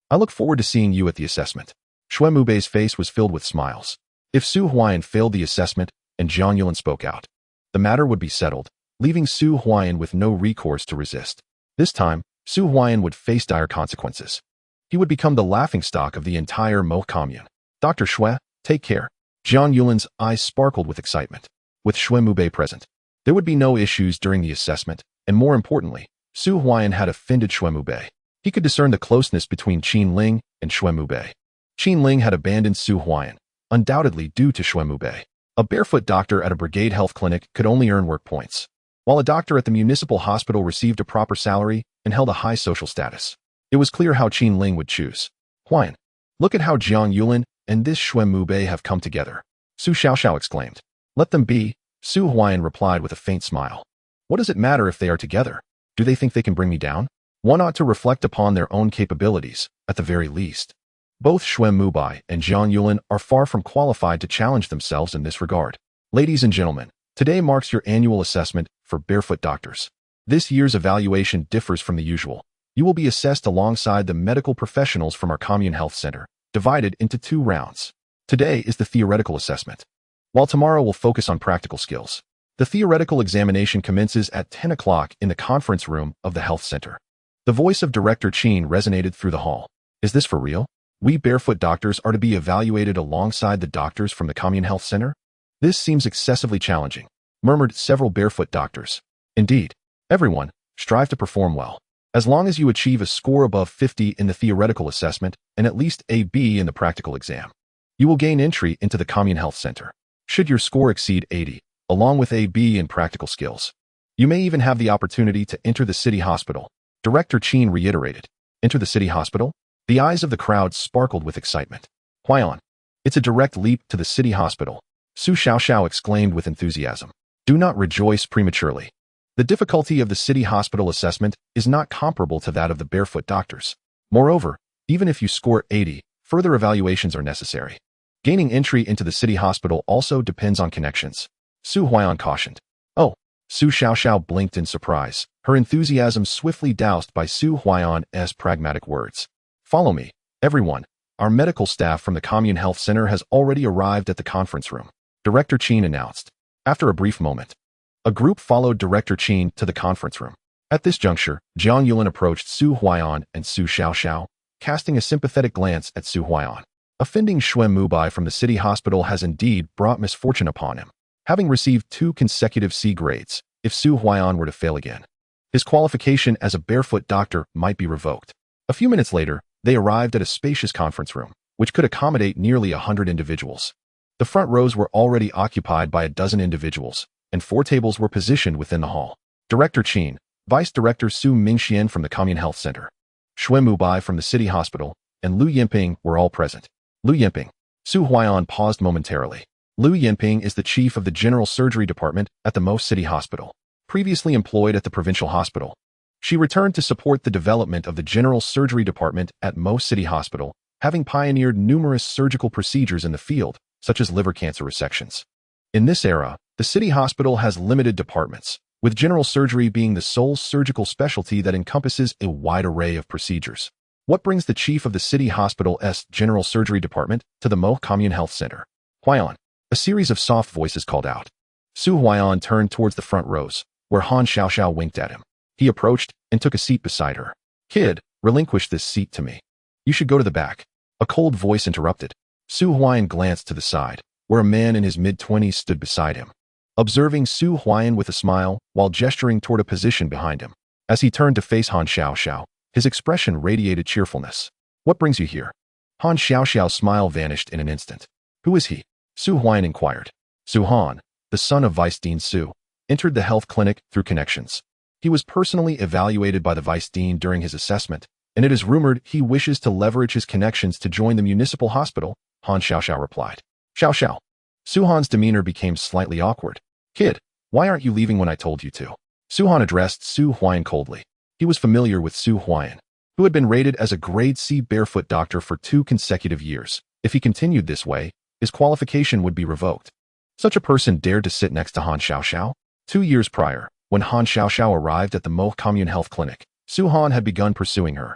Speaker 1: I look forward to seeing you at the assessment. Xue Mubei's face was filled with smiles. If Su Huaian failed the assessment and Zhang Yulan spoke out, the matter would be settled, leaving Su Huaian with no recourse to resist. This time, Su Huaian would face dire consequences. He would become the laughingstock of the entire Mo Commune. Dr. Xue, take care. Zhang Yulan's eyes sparkled with excitement. With Xue Mubei present, there would be no issues during the assessment, and more importantly, Su Huaian had offended Xue Mubei. He could discern the closeness between Qin Ling and Xue Mubei. Qin Ling had abandoned Su Huaian, undoubtedly due to Xue Mubei. A barefoot doctor at a brigade health clinic could only earn work points, while a doctor at the municipal hospital received a proper salary and held a high social status. It was clear how Qin Ling would choose. Huaian, look at how Zhang Yulan and this Xue Mubei have come together. Su Xiaoxiao exclaimed. Let them be, Su Huaian replied with a faint smile. What does it matter if they are together? Do they think they can bring me down? One ought to reflect upon their own capabilities, at the very least. Both Xue Mubei and Zhang Yulan are far from qualified to challenge themselves in this regard. Ladies and gentlemen, today marks your annual assessment for barefoot doctors. This year's evaluation differs from the usual. You will be assessed alongside the medical professionals from our Commune Health Center, divided into 2 rounds. Today is the theoretical assessment, while tomorrow will focus on practical skills. The theoretical examination commences at 10 o'clock in the conference room of the health center. The voice of Director Qin resonated through the hall. Is this for real? We barefoot doctors are to be evaluated alongside the doctors from the Commune Health Center? This seems excessively challenging, murmured several barefoot doctors. Indeed, everyone, strive to perform well. As long as you achieve a score above 50 in the theoretical assessment and at least a B in the practical exam, you will gain entry into the Commune Health Center. Should your score exceed 80, along with a B in practical skills, you may even have the opportunity to enter the city hospital. Director Qin reiterated. Enter the city hospital? The eyes of the crowd sparkled with excitement. Huaian, it's a direct leap to the city hospital, Su Xiaoxiao exclaimed with enthusiasm. Do not rejoice prematurely. The difficulty of the city hospital assessment is not comparable to that of the barefoot doctors. Moreover, even if you score 80, further evaluations are necessary. Gaining entry into the city hospital also depends on connections. Su Huaian cautioned. Oh, Su Xiaoxiao blinked in surprise, her enthusiasm swiftly doused by Su Huaian's pragmatic words. Follow me, everyone. Our medical staff from the Commune Health Center has already arrived at the conference room, Director Qin announced. After a brief moment, a group followed Director Qin to the conference room. At this juncture, Zhang Yulan approached Su Huaian and Su Xiaoxiao, casting a sympathetic glance at Su Huaian. Offending Xue Mubei from the city hospital has indeed brought misfortune upon him, having received 2 consecutive C grades. If Su Huaian were to fail again, his qualification as a barefoot doctor might be revoked. A few minutes later, they arrived at a spacious conference room, which could accommodate nearly 100 individuals. The front rows were already occupied by a dozen individuals, and 4 tables were positioned within the hall. Director Qin, Vice Director Su Mingxian from the Commune Health Center, Xue Mubai from the City Hospital, and Lu Yinping were all present. Lu Yinping. Su Huaian paused momentarily. Lu Yinping is the chief of the General Surgery Department at the Mo City Hospital, previously employed at the Provincial Hospital. She returned to support the development of the General Surgery Department at Mo City Hospital, having pioneered numerous surgical procedures in the field, such as liver cancer resections. In this era, the City Hospital has limited departments, with general surgery being the sole surgical specialty that encompasses a wide array of procedures. What brings the chief of the City Hospital's General Surgery Department to the Mo Commune Health Center? Huaian. A series of soft voices called out. Su Huaian turned towards the front rows, where Han Xiaoxiao winked at him. He approached and took a seat beside her. Kid, relinquish this seat to me. You should go to the back. A cold voice interrupted. Su Huaian glanced to the side, where a man in his mid-20s stood beside him, observing Su Huaian with a smile while gesturing toward a position behind him. As he turned to face Han Xiaoxiao, his expression radiated cheerfulness. What brings you here? Han Xiaoxiao's smile vanished in an instant. Who is he? Su Huaian inquired. Su Han, the son of Vice Dean Su, entered the health clinic through connections. He was personally evaluated by the Vice Dean during his assessment, and it is rumored he wishes to leverage his connections to join the municipal hospital, Han Xiaoxiao replied. Xiaoxiao. Su Han's demeanor became slightly awkward. Kid, why aren't you leaving when I told you to? Su Han addressed Su Huaian coldly. He was familiar with Su Huaian, who had been rated as a grade C barefoot doctor for 2 consecutive years. If he continued this way, his qualification would be revoked. Such a person dared to sit next to Han Xiaoxiao? 2 years prior, when Han Xiaoxiao arrived at the Mo Commune Health Clinic, Su Han had begun pursuing her.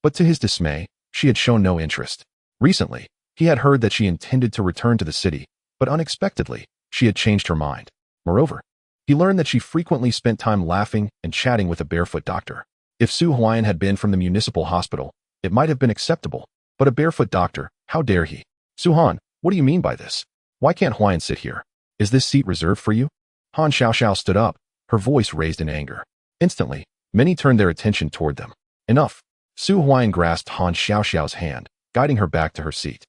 Speaker 1: But to his dismay, she had shown no interest. Recently, he had heard that she intended to return to the city, but unexpectedly, she had changed her mind. Moreover, he learned that she frequently spent time laughing and chatting with a barefoot doctor. If Su Huaian had been from the municipal hospital, it might have been acceptable, but a barefoot doctor, how dare he? Su Han, what do you mean by this? Why can't Huaian sit here? Is this seat reserved for you? Han Xiaoxiao stood up, her voice raised in anger. Instantly, many turned their attention toward them. Enough. Su Huaian grasped Han Xiaoxiao's hand, guiding her back to her seat.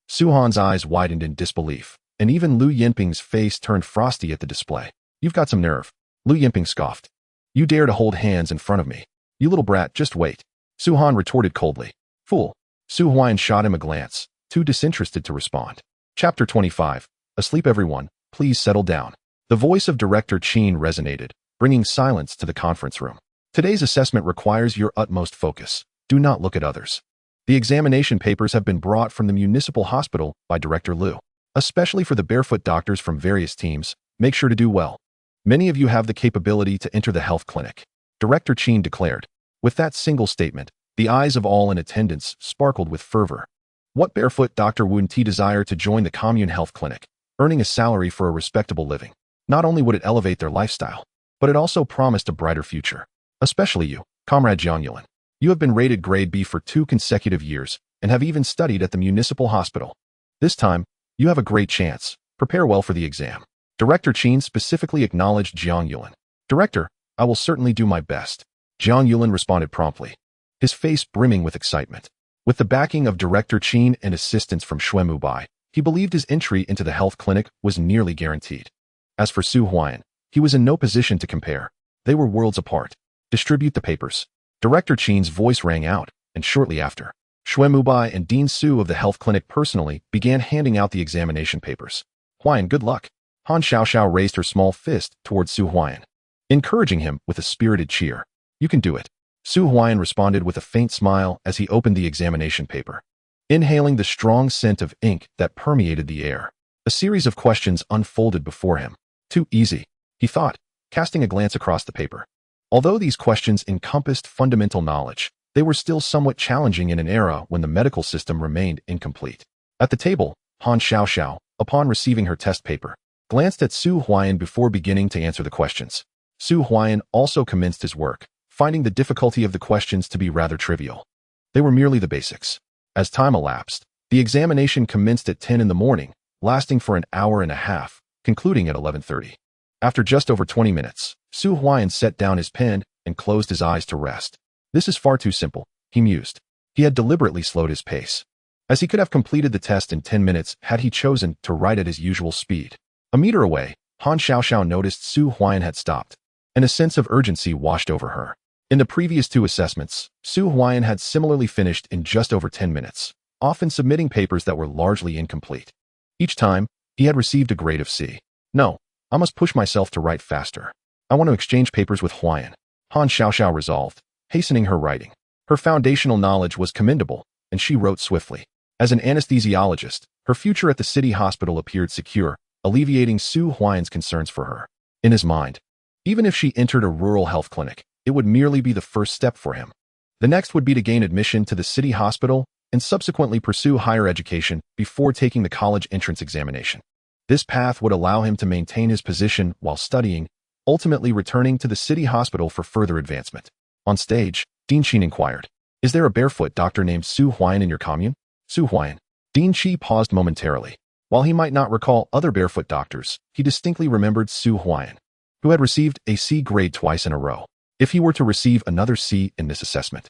Speaker 1: Su Han's eyes widened in disbelief, and even Lu Yinping's face turned frosty at the display. You've got some nerve. Lu Yinping scoffed. You dare to hold hands in front of me. You little brat, just wait. Su Han retorted coldly. Fool. Su Huaian shot him a glance, too disinterested to respond. Chapter 25. Asleep everyone, please settle down. The voice of Director Qin resonated, bringing silence to the conference room. Today's assessment requires your utmost focus. Do not look at others. The examination papers have been brought from the municipal hospital by Director Liu. Especially for the barefoot doctors from various teams, make sure to do well. Many of you have the capability to enter the health clinic. Director Qin declared. With that single statement, the eyes of all in attendance sparkled with fervor. What barefoot doctor wouldn't desire to join the commune health clinic, earning a salary for a respectable living? Not only would it elevate their lifestyle, but it also promised a brighter future. Especially you, Comrade Jiang Yulin. You have been rated grade B for 2 consecutive years and have even studied at the municipal hospital. This time, you have a great chance. Prepare well for the exam. Director Qin specifically acknowledged Jiang Yulin. Director, I will certainly do my best. Jiang Yulin responded promptly, his face brimming with excitement. With the backing of Director Qin and assistance from Xue Mubai, he believed his entry into the health clinic was nearly guaranteed. As for Su Huaian, he was in no position to compare. They were worlds apart. Distribute the papers. Director Qin's voice rang out, and shortly after, Xue Mubai and Dean Su of the health clinic personally began handing out the examination papers. Huaian, good luck. Han Xiaoxiao raised her small fist towards Su Huaian, encouraging him with a spirited cheer. You can do it. Su Huaian responded with a faint smile as he opened the examination paper, inhaling the strong scent of ink that permeated the air. A series of questions unfolded before him. Too easy, he thought, casting a glance across the paper. Although these questions encompassed fundamental knowledge, they were still somewhat challenging in an era when the medical system remained incomplete. At the table, Han Xiaoxiao, upon receiving her test paper, glanced at Su Huaian before beginning to answer the questions. Su Huaian also commenced his work, finding the difficulty of the questions to be rather trivial. They were merely the basics. As time elapsed, the examination commenced at 10 in the morning, lasting for an hour and a half, concluding at 11:30. After just over 20 minutes, Su Huaian set down his pen and closed his eyes to rest. This is far too simple, he mused. He had deliberately slowed his pace, as he could have completed the test in 10 minutes had he chosen to write at his usual speed. A meter away, Han Xiaoxiao noticed Su Huaiyan had stopped, and a sense of urgency washed over her. In the previous 2 assessments, Su Huaiyan had similarly finished in just over 10 minutes, often submitting papers that were largely incomplete. Each time, he had received a grade of C. No, I must push myself to write faster. I want to exchange papers with Huaiyan. Han Xiaoxiao resolved, hastening her writing. Her foundational knowledge was commendable, and she wrote swiftly. As an anesthesiologist, her future at the city hospital appeared secure, alleviating Su Huaiyan's concerns for her. In his mind, even if she entered a rural health clinic, it would merely be the first step for him. The next would be to gain admission to the city hospital and subsequently pursue higher education before taking the college entrance examination. This path would allow him to maintain his position while studying, ultimately returning to the city hospital for further advancement. On stage, Dean Qin inquired, "Is there a barefoot doctor named Su Huaiyan in your commune?" Su Huaiyan. Dean Qi paused momentarily. While he might not recall other barefoot doctors, he distinctly remembered Su Huaiyan, who had received a C grade twice in a row. If he were to receive another C in this assessment,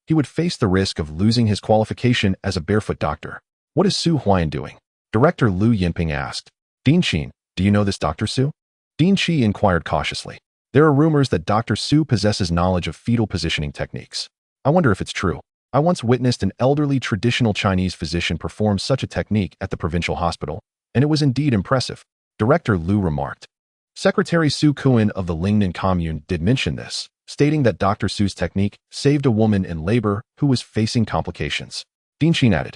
Speaker 1: he would face the risk of losing his qualification as a barefoot doctor. "What is Su Huaiyan doing?" Director Lu Yinping asked. "Dean Qin, do you know this Dr. Su?" Dean Qi inquired cautiously. "There are rumors that Dr. Su possesses knowledge of fetal positioning techniques. I wonder if it's true. I once witnessed an elderly traditional Chinese physician perform such a technique at the provincial hospital, and it was indeed impressive," Director Lu remarked. Secretary Su Kuan of the Lingnan commune did mention this, stating that Dr. Su's technique saved a woman in labor who was facing complications. Dean Qin added,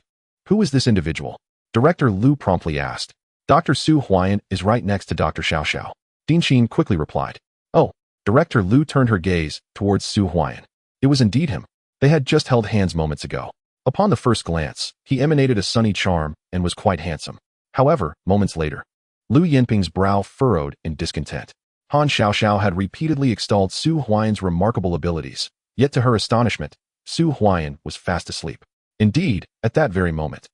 Speaker 1: "Who is this individual?" Director Lu promptly asked. "Dr. Su Huaiyan is right next to Dr. Xiaoxiao." Dean Qin quickly replied. "Oh." Director Lu turned her gaze towards Su Huaiyan. It was indeed him. They had just held hands moments ago. Upon the first glance, he emanated a sunny charm and was quite handsome. However, moments later, Lu Yinping's brow furrowed in discontent. Han Xiaoxiao had repeatedly extolled Su Huaiyan's remarkable abilities, yet to her astonishment, Su Huaiyan was fast asleep. Indeed, at that very moment,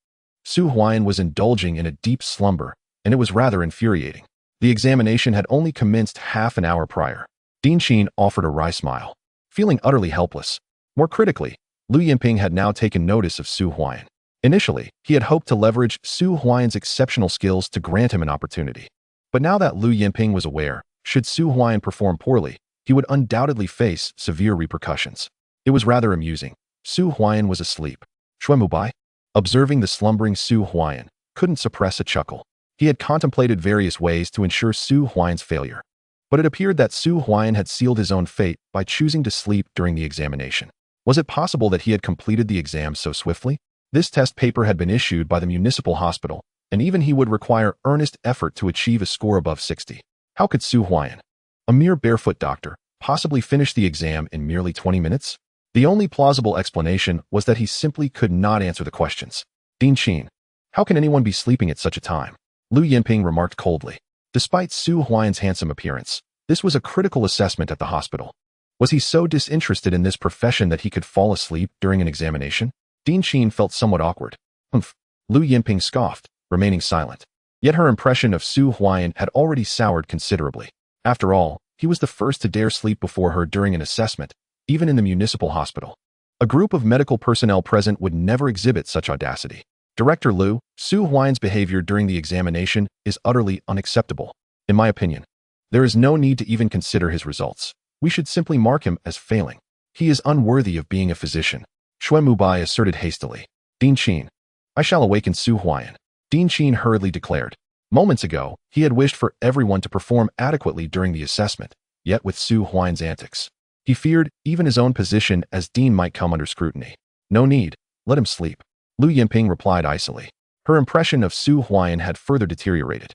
Speaker 1: Su Huaiyan was indulging in a deep slumber, and it was rather infuriating. The examination had only commenced half an hour prior. Dean Qin offered a wry smile. Feeling utterly helpless. More critically, Lu Yinping had now taken notice of Su Huaiyan. Initially, he had hoped to leverage Su Huaiyan's exceptional skills to grant him an opportunity. But now that Lu Yinping was aware, should Su Huaiyan perform poorly, he would undoubtedly face severe repercussions. It was rather amusing. Su Huaiyan was asleep. Shuemubai, observing the slumbering Su Huaiyan, couldn't suppress a chuckle. He had contemplated various ways to ensure Su Huaiyan's failure. But it appeared that Su Huaiyan had sealed his own fate by choosing to sleep during the examination. Was it possible that he had completed the exam so swiftly? This test paper had been issued by the municipal hospital, and even he would require earnest effort to achieve a score above 60. How could Su Huaiyan, a mere barefoot doctor, possibly finish the exam in merely 20 minutes? The only plausible explanation was that he simply could not answer the questions. Dean Qin, how can anyone be sleeping at such a time? Lu Yinping remarked coldly. Despite Su Huaiyan's handsome appearance, this was a critical assessment at the hospital. Was he so disinterested in this profession that he could fall asleep during an examination? Dean Qin felt somewhat awkward. Humph. Lu Yinping scoffed, remaining silent. Yet her impression of Su Huaiyan had already soured considerably. After all, he was the first to dare sleep before her during an assessment, even in the municipal hospital. A group of medical personnel present would never exhibit such audacity. Director Lu, Su Huaiyan's behavior during the examination is utterly unacceptable. In my opinion, there is no need to even consider his results. We should simply mark him as failing. He is unworthy of being a physician. Shuemubai asserted hastily. Dean Qin, I shall awaken Su Huaiyan. Dean Qin hurriedly declared. Moments ago, he had wished for everyone to perform adequately during the assessment, yet with Su Huaiyan's antics, he feared even his own position as dean might come under scrutiny. No need, let him sleep. Lu Yinping replied icily. Her impression of Su Huaiyan had further deteriorated.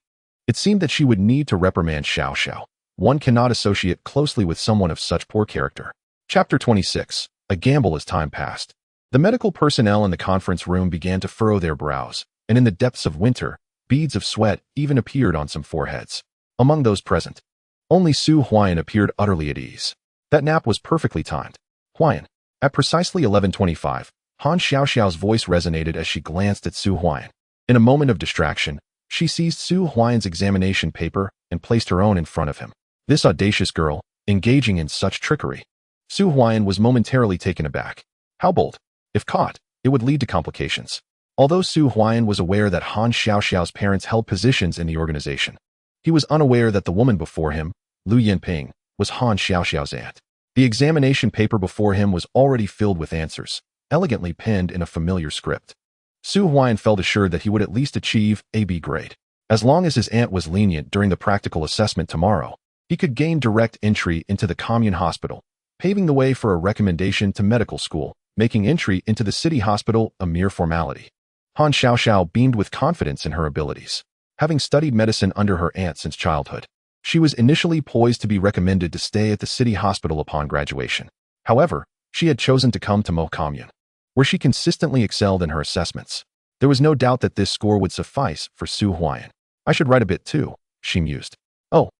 Speaker 1: It seemed that she would need to reprimand Xiaoxiao. One cannot associate closely with someone of such poor character. Chapter 26. A gamble as time passed. The medical personnel in the conference room began to furrow their brows, and in the depths of winter, beads of sweat even appeared on some foreheads. Among those present, only Su Huaiyan appeared utterly at ease. That nap was perfectly timed. Huaiyan. At precisely 11:25, Han Xiaoxiao's voice resonated as she glanced at Su Huaiyan. In a moment of distraction, she seized Su Huaiyan's examination paper and placed her own in front of him. This audacious girl, engaging in such trickery. Su Huaiyan was momentarily taken aback. How bold. If caught, it would lead to complications. Although Su Huaiyan was aware that Han Xiaoxiao's parents held positions in the organization, He was unaware that the woman before him, Lu Yinping, was Han Xiaoxiao's aunt. The examination paper before him was already filled with answers, elegantly penned in a familiar script. Su Huaiyan felt assured that he would at least achieve a B grade. As long as his aunt was lenient during the practical assessment tomorrow, he could gain direct entry into the commune hospital, paving the way for a recommendation to medical school, making entry into the city hospital a mere formality. Han Xiaoxiao beamed with confidence in her abilities. Having studied medicine under her aunt since childhood, she was initially poised to be recommended to stay at the city hospital upon graduation. However, she had chosen to come to Mo Commune, where she consistently excelled in her assessments. There was no doubt that this score would suffice for Su Huaiyan. I should write a bit too, she mused. Oh,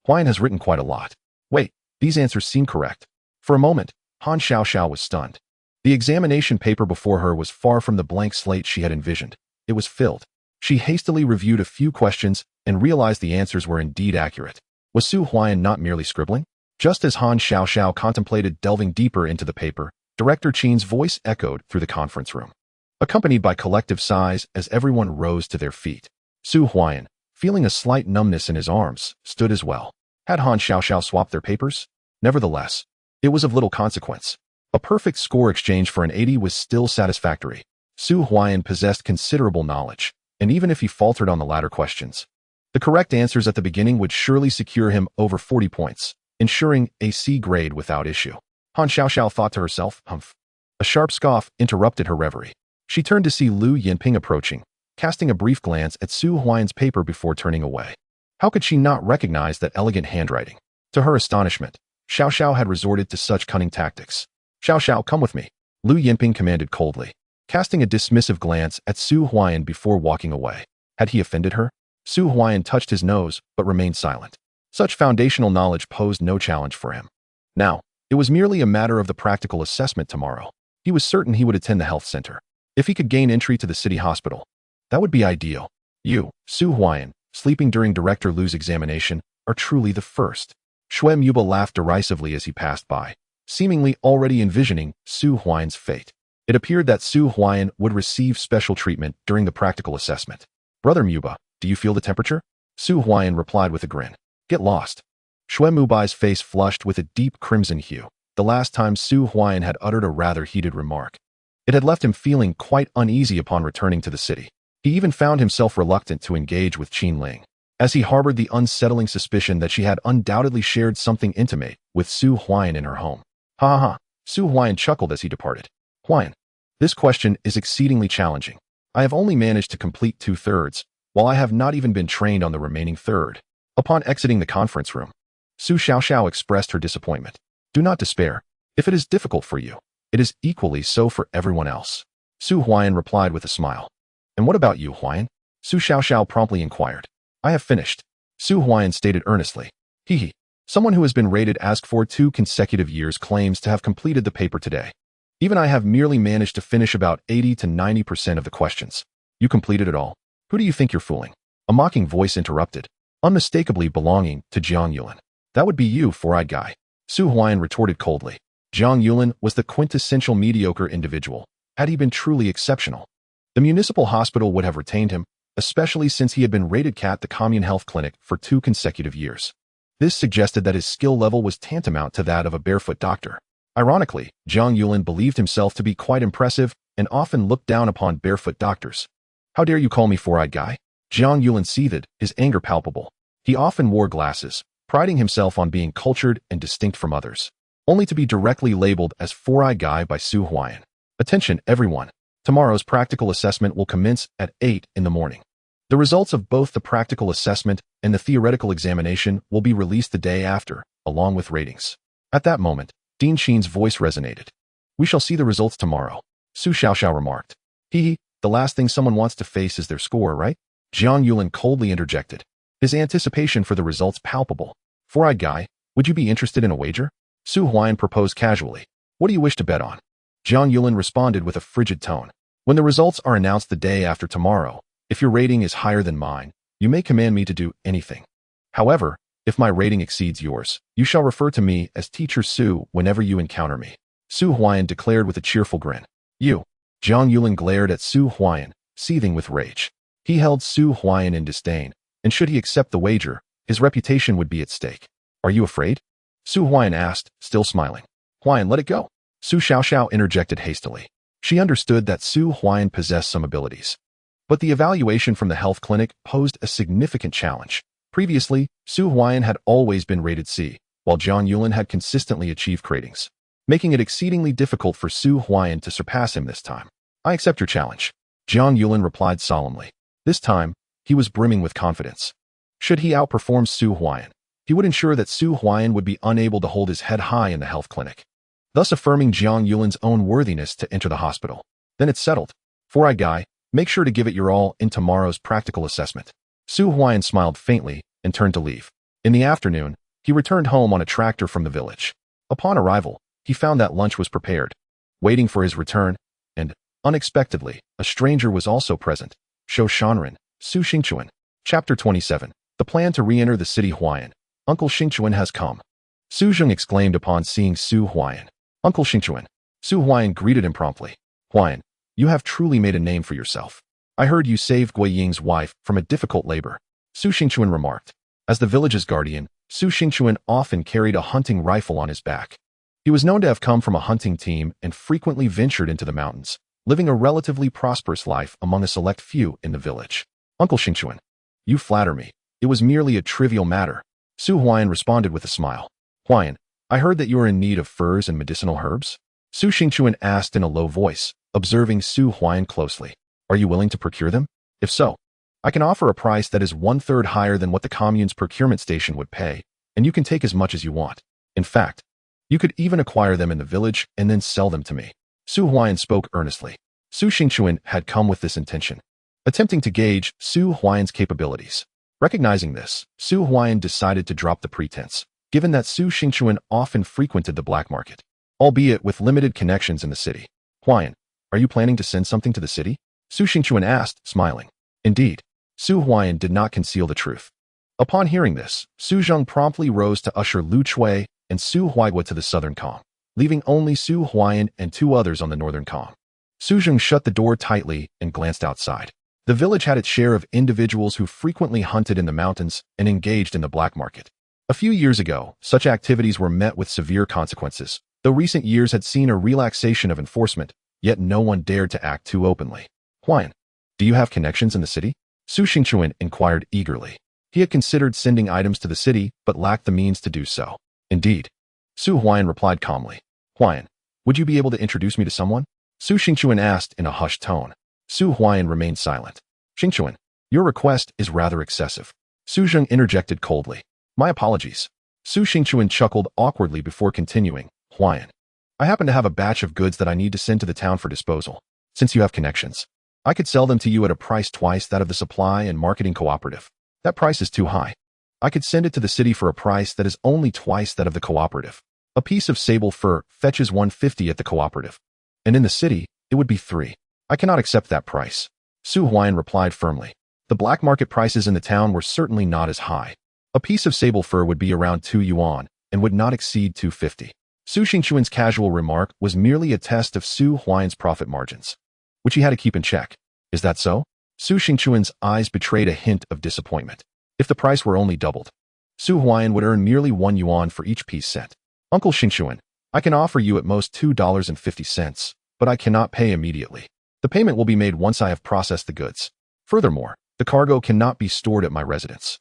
Speaker 1: Huaiyan has written quite a lot. Wait, these answers seem correct. For a moment, Han Xiaoxiao was stunned. The examination paper before her was far from the blank slate she had envisioned. It was filled. She hastily reviewed a few questions and realized the answers were indeed accurate. Was Su Huaiyan not merely scribbling? Just as Han Xiaoxiao contemplated delving deeper into the paper, Director Qin's voice echoed through the conference room, accompanied by collective sighs as everyone rose to their feet. Su Huaiyan, feeling a slight numbness in his arms, stood as well. Had Han Xiaoxiao swapped their papers? Nevertheless, it was of little consequence. A perfect score exchange for an 80 was still satisfactory. Su Huaiyan possessed considerable knowledge, and even if he faltered on the latter questions, the correct answers at the beginning would surely secure him over 40 points, ensuring a C grade without issue. Han Xiaoxiao thought to herself, humph. A sharp scoff interrupted her reverie. She turned to see Lu Yinping approaching, casting a brief glance at Su Huaiyan's paper before turning away. How could she not recognize that elegant handwriting? To her astonishment, Xiaoxiao had resorted to such cunning tactics. Xiaoxiao, come with me, Lu Yinping commanded coldly, casting a dismissive glance at Su Huaiyan before walking away. Had he offended her? Su Huaiyan touched his nose but remained silent. Such foundational knowledge posed no challenge for him. Now, it was merely a matter of the practical assessment tomorrow. He was certain he would attend the health center. If he could gain entry to the city hospital, that would be ideal. You, Su Huaiyan, sleeping during Director Lu's examination, are truly the first. Xue Muba laughed derisively as he passed by, seemingly already envisioning Su Huaiyan's fate. It appeared that Su Huaiyan would receive special treatment during the practical assessment. Brother Muba, do you feel the temperature? Su Huaiyan replied with a grin. Get lost. Xue Mubai's face flushed with a deep crimson hue. The last time Su Huaiyan had uttered a rather heated remark, it had left him feeling quite uneasy upon returning to the city. He even found himself reluctant to engage with Qin Ling, as he harbored the unsettling suspicion that she had undoubtedly shared something intimate with Su Huaiyan in her home. Ha ha ha. Su Huaiyan chuckled as he departed. Huaiyan, this question is exceedingly challenging. I have only managed to complete 2/3, while I have not even been trained on the remaining third. Upon exiting the conference room, Su Xiaoxiao expressed her disappointment. Do not despair. If it is difficult for you, it is equally so for everyone else. Su Huaiyan replied with a smile. And what about you, Huaiyan? Su Xiaoxiao promptly inquired. I have finished. Su Huaiyan stated earnestly. Hee. Someone who has been rated as for 2 consecutive years claims to have completed the paper today. Even I have merely managed to finish about 80 to 90% of the questions. You completed it all. Who do you think you're fooling? A mocking voice interrupted, unmistakably belonging to Jiang Yulin. That would be you, four-eyed guy. Su Huaiyan retorted coldly. Jiang Yulin was the quintessential mediocre individual, had he been truly exceptional. The municipal hospital would have retained him, especially since he had been rated CAT the commune health clinic for 2 consecutive years. This suggested that his skill level was tantamount to that of a barefoot doctor. Ironically, Jiang Yulin believed himself to be quite impressive and often looked down upon barefoot doctors. How dare you call me four-eyed guy? Jiang Yulin seethed, his anger palpable. He often wore glasses, priding himself on being cultured and distinct from others, only to be directly labeled as four-eyed guy by Su Huaiyan. Attention, everyone. Tomorrow's practical assessment will commence at 8 in the morning. The results of both the practical assessment and the theoretical examination will be released the day after, along with ratings. At that moment, Dean Qin's voice resonated. We shall see the results tomorrow, Su Xiaoxiao remarked. The last thing someone wants to face is their score, right? Jiang Yulin coldly interjected, his anticipation for the results palpable. Four-eyed guy, would you be interested in a wager? Su Huaiyan proposed casually. What do you wish to bet on? Jiang Yulin responded with a frigid tone. When the results are announced the day after tomorrow, if your rating is higher than mine, you may command me to do anything. However, if my rating exceeds yours, you shall refer to me as Teacher Su whenever you encounter me. Su Huaiyan declared with a cheerful grin. You. Jiang Yulin glared at Su Huaiyan, seething with rage. He held Su Huaiyan in disdain, and should he accept the wager, His reputation would be at stake. Are you afraid? Su Huaiyan asked, still smiling. Huaiyan, let it go. Su Xiaoxiao interjected hastily. She understood that Su Huaiyan possessed some abilities. But the evaluation from the health clinic posed a significant challenge. Previously, Su Huaiyan had always been rated C, while Jiang Yulin had consistently achieved ratings, making it exceedingly difficult for Su Huaiyan to surpass him this time. I accept your challenge, Jiang Yulin replied solemnly. This time, he was brimming with confidence. Should he outperform Su Huaiyan, he would ensure that Su Huaiyan would be unable to hold his head high in the health clinic, thus affirming Jiang Yulin's own worthiness to enter the hospital. Then it's settled. Four-eyed guy, make sure to give it your all in tomorrow's practical assessment. Su Huaiyan smiled faintly and turned to leave. In the afternoon, he returned home on a tractor from the village. Upon arrival, he found that lunch was prepared. Waiting for his return, and, unexpectedly, a stranger was also present. Shou Shanren, Su Xingchuan. Chapter 27. The plan to re-enter the city. Huaiyan. Uncle Xingchuan has come. Su Zheng exclaimed upon seeing Su Huaiyan. Uncle Xingchuan. Su Huaiyan greeted him promptly. Huaiyan, you have truly made a name for yourself. I heard you saved Gui Ying's wife from a difficult labor. Su Xingchuan remarked. As the village's guardian, Su Xingchuan often carried a hunting rifle on his back. He was known to have come from a hunting team and frequently ventured into the mountains, living a relatively prosperous life among a select few in the village. Uncle Xingchuan, you flatter me. It was merely a trivial matter. Su Huaiyan responded with a smile. Huaiyan, I heard that you are in need of furs and medicinal herbs? Su Xingchuan asked in a low voice, observing Su Huaiyan closely. Are you willing to procure them? If so, I can offer a price that is 1/3 higher than what the commune's procurement station would pay, and you can take as much as you want. In fact, you could even acquire them in the village and then sell them to me. Su Huaiyan spoke earnestly. Su Xingchuan had come with this intention, attempting to gauge Su Huaiyan's capabilities. Recognizing this, Su Huaiyan decided to drop the pretense, given that Su Xingchuan often frequented the black market, albeit with limited connections in the city. Huaiyan, are you planning to send something to the city? Su Xingchuan asked, smiling. Indeed. Su Huaiyan did not conceal the truth. Upon hearing this, Su Zheng promptly rose to usher Lu Chui and Su Huaigua to the southern calm, leaving only Su Huaiyan and two others on the northern calm. Su Zheng shut the door tightly and glanced outside. The village had its share of individuals who frequently hunted in the mountains and engaged in the black market. A few years ago, such activities were met with severe consequences, though recent years had seen a relaxation of enforcement, yet no one dared to act too openly. Huaiyan, do you have connections in the city? Su Xingchuan inquired eagerly. He had considered sending items to the city, but lacked the means to do so. Indeed. Su Huaiyan replied calmly. Huaiyan, would you be able to introduce me to someone? Su Xingchuan asked in a hushed tone. Su Huaiyan remained silent. Xingchuan, your request is rather excessive. Su Zheng interjected coldly. My apologies. Su Xingchuan chuckled awkwardly before continuing. Huaiyan, I happen to have a batch of goods that I need to send to the town for disposal. Since you have connections, I could sell them to you at a price twice that of the supply and marketing cooperative. That price is too high. I could send it to the city for a price that is only twice that of the cooperative. A piece of sable fur fetches 150 at the cooperative, and in the city, it would be 3. I cannot accept that price. Su Huaiyan replied firmly. The black market prices in the town were certainly not as high. A piece of sable fur would be around 2 yuan and would not exceed 250. Su Xingchuan's casual remark was merely a test of Su Huaiyan's profit margins, which he had to keep in check. Is that so? Su Xingchuan's eyes betrayed a hint of disappointment. If the price were only doubled, Su Huaiyan would earn merely 1 yuan for each piece sent. Uncle Xingchuan, I can offer you at most $2.50, but I cannot pay immediately. The payment will be made once I have processed the goods. Furthermore, the cargo cannot be stored at my residence.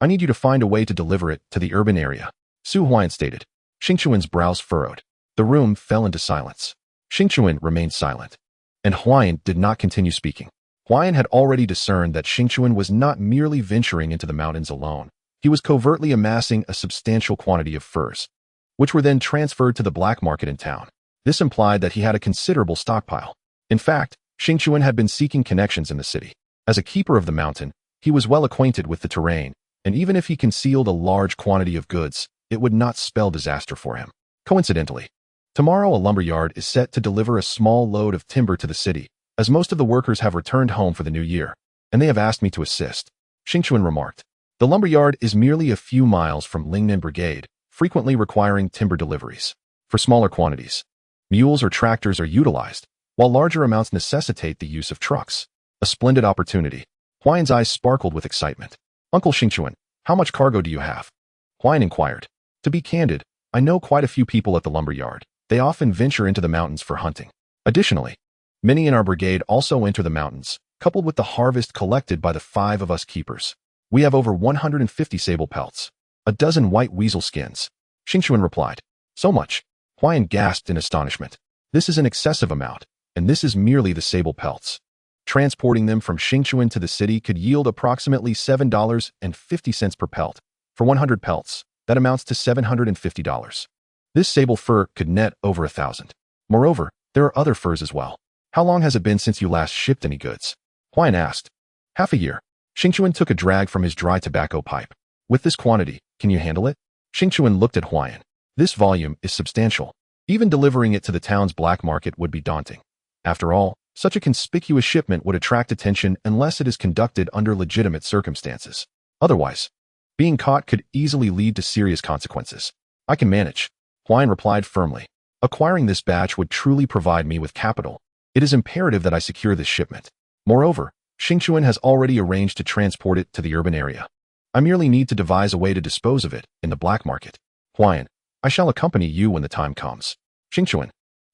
Speaker 1: I need you to find a way to deliver it to the urban area, Su Huaiyan stated. Xingchuan's brows furrowed. The room fell into silence. Xingchuan remained silent, and Huaiyan did not continue speaking. Huaiyan had already discerned that Xingchuan was not merely venturing into the mountains alone. He was covertly amassing a substantial quantity of furs, which were then transferred to the black market in town. This implied that he had a considerable stockpile. In fact, Xingchuan had been seeking connections in the city. As a keeper of the mountain, he was well acquainted with the terrain, and even if he concealed a large quantity of goods, it would not spell disaster for him. Coincidentally, tomorrow a lumberyard is set to deliver a small load of timber to the city, as most of the workers have returned home for the new year, and they have asked me to assist. Xingchuan remarked. The lumberyard is merely a few miles from Lingnan Brigade, frequently requiring timber deliveries. For smaller quantities, mules or tractors are utilized, while larger amounts necessitate the use of trucks. A splendid opportunity. Huaiyan's eyes sparkled with excitement. Uncle Xingchuan, How much cargo do you have? Huaian inquired. To be candid, I know quite a few people at the lumber yard. They often venture into the mountains for hunting. Additionally, many in our brigade also enter the mountains, coupled with the harvest collected by the 5 of us keepers. We have over 150 sable pelts, a dozen white weasel skins. Xingchuan replied. So much? Huaian gasped in astonishment. This is an excessive amount, and this is merely the sable pelts. Transporting them from Xingchuan to the city could yield approximately $7.50 per pelt. For 100 pelts, that amounts to $750. This sable fur could net over 1,000. Moreover, there are other furs as well. How long has it been since you last shipped any goods? Huaian asked. Half a year. Xingchuan took a drag from his dry tobacco pipe. With this quantity, can you handle it? Xingchuan looked at Huaian. This volume is substantial. Even delivering it to the town's black market would be daunting. After all, such a conspicuous shipment would attract attention unless it is conducted under legitimate circumstances. Otherwise, being caught could easily lead to serious consequences. I can manage, Huaian replied firmly. Acquiring this batch would truly provide me with capital. It is imperative that I secure this shipment. Moreover, Xingchuan has already arranged to transport it to the urban area. I merely need to devise a way to dispose of it in the black market. Huaian, I shall accompany you when the time comes. Xingchuan,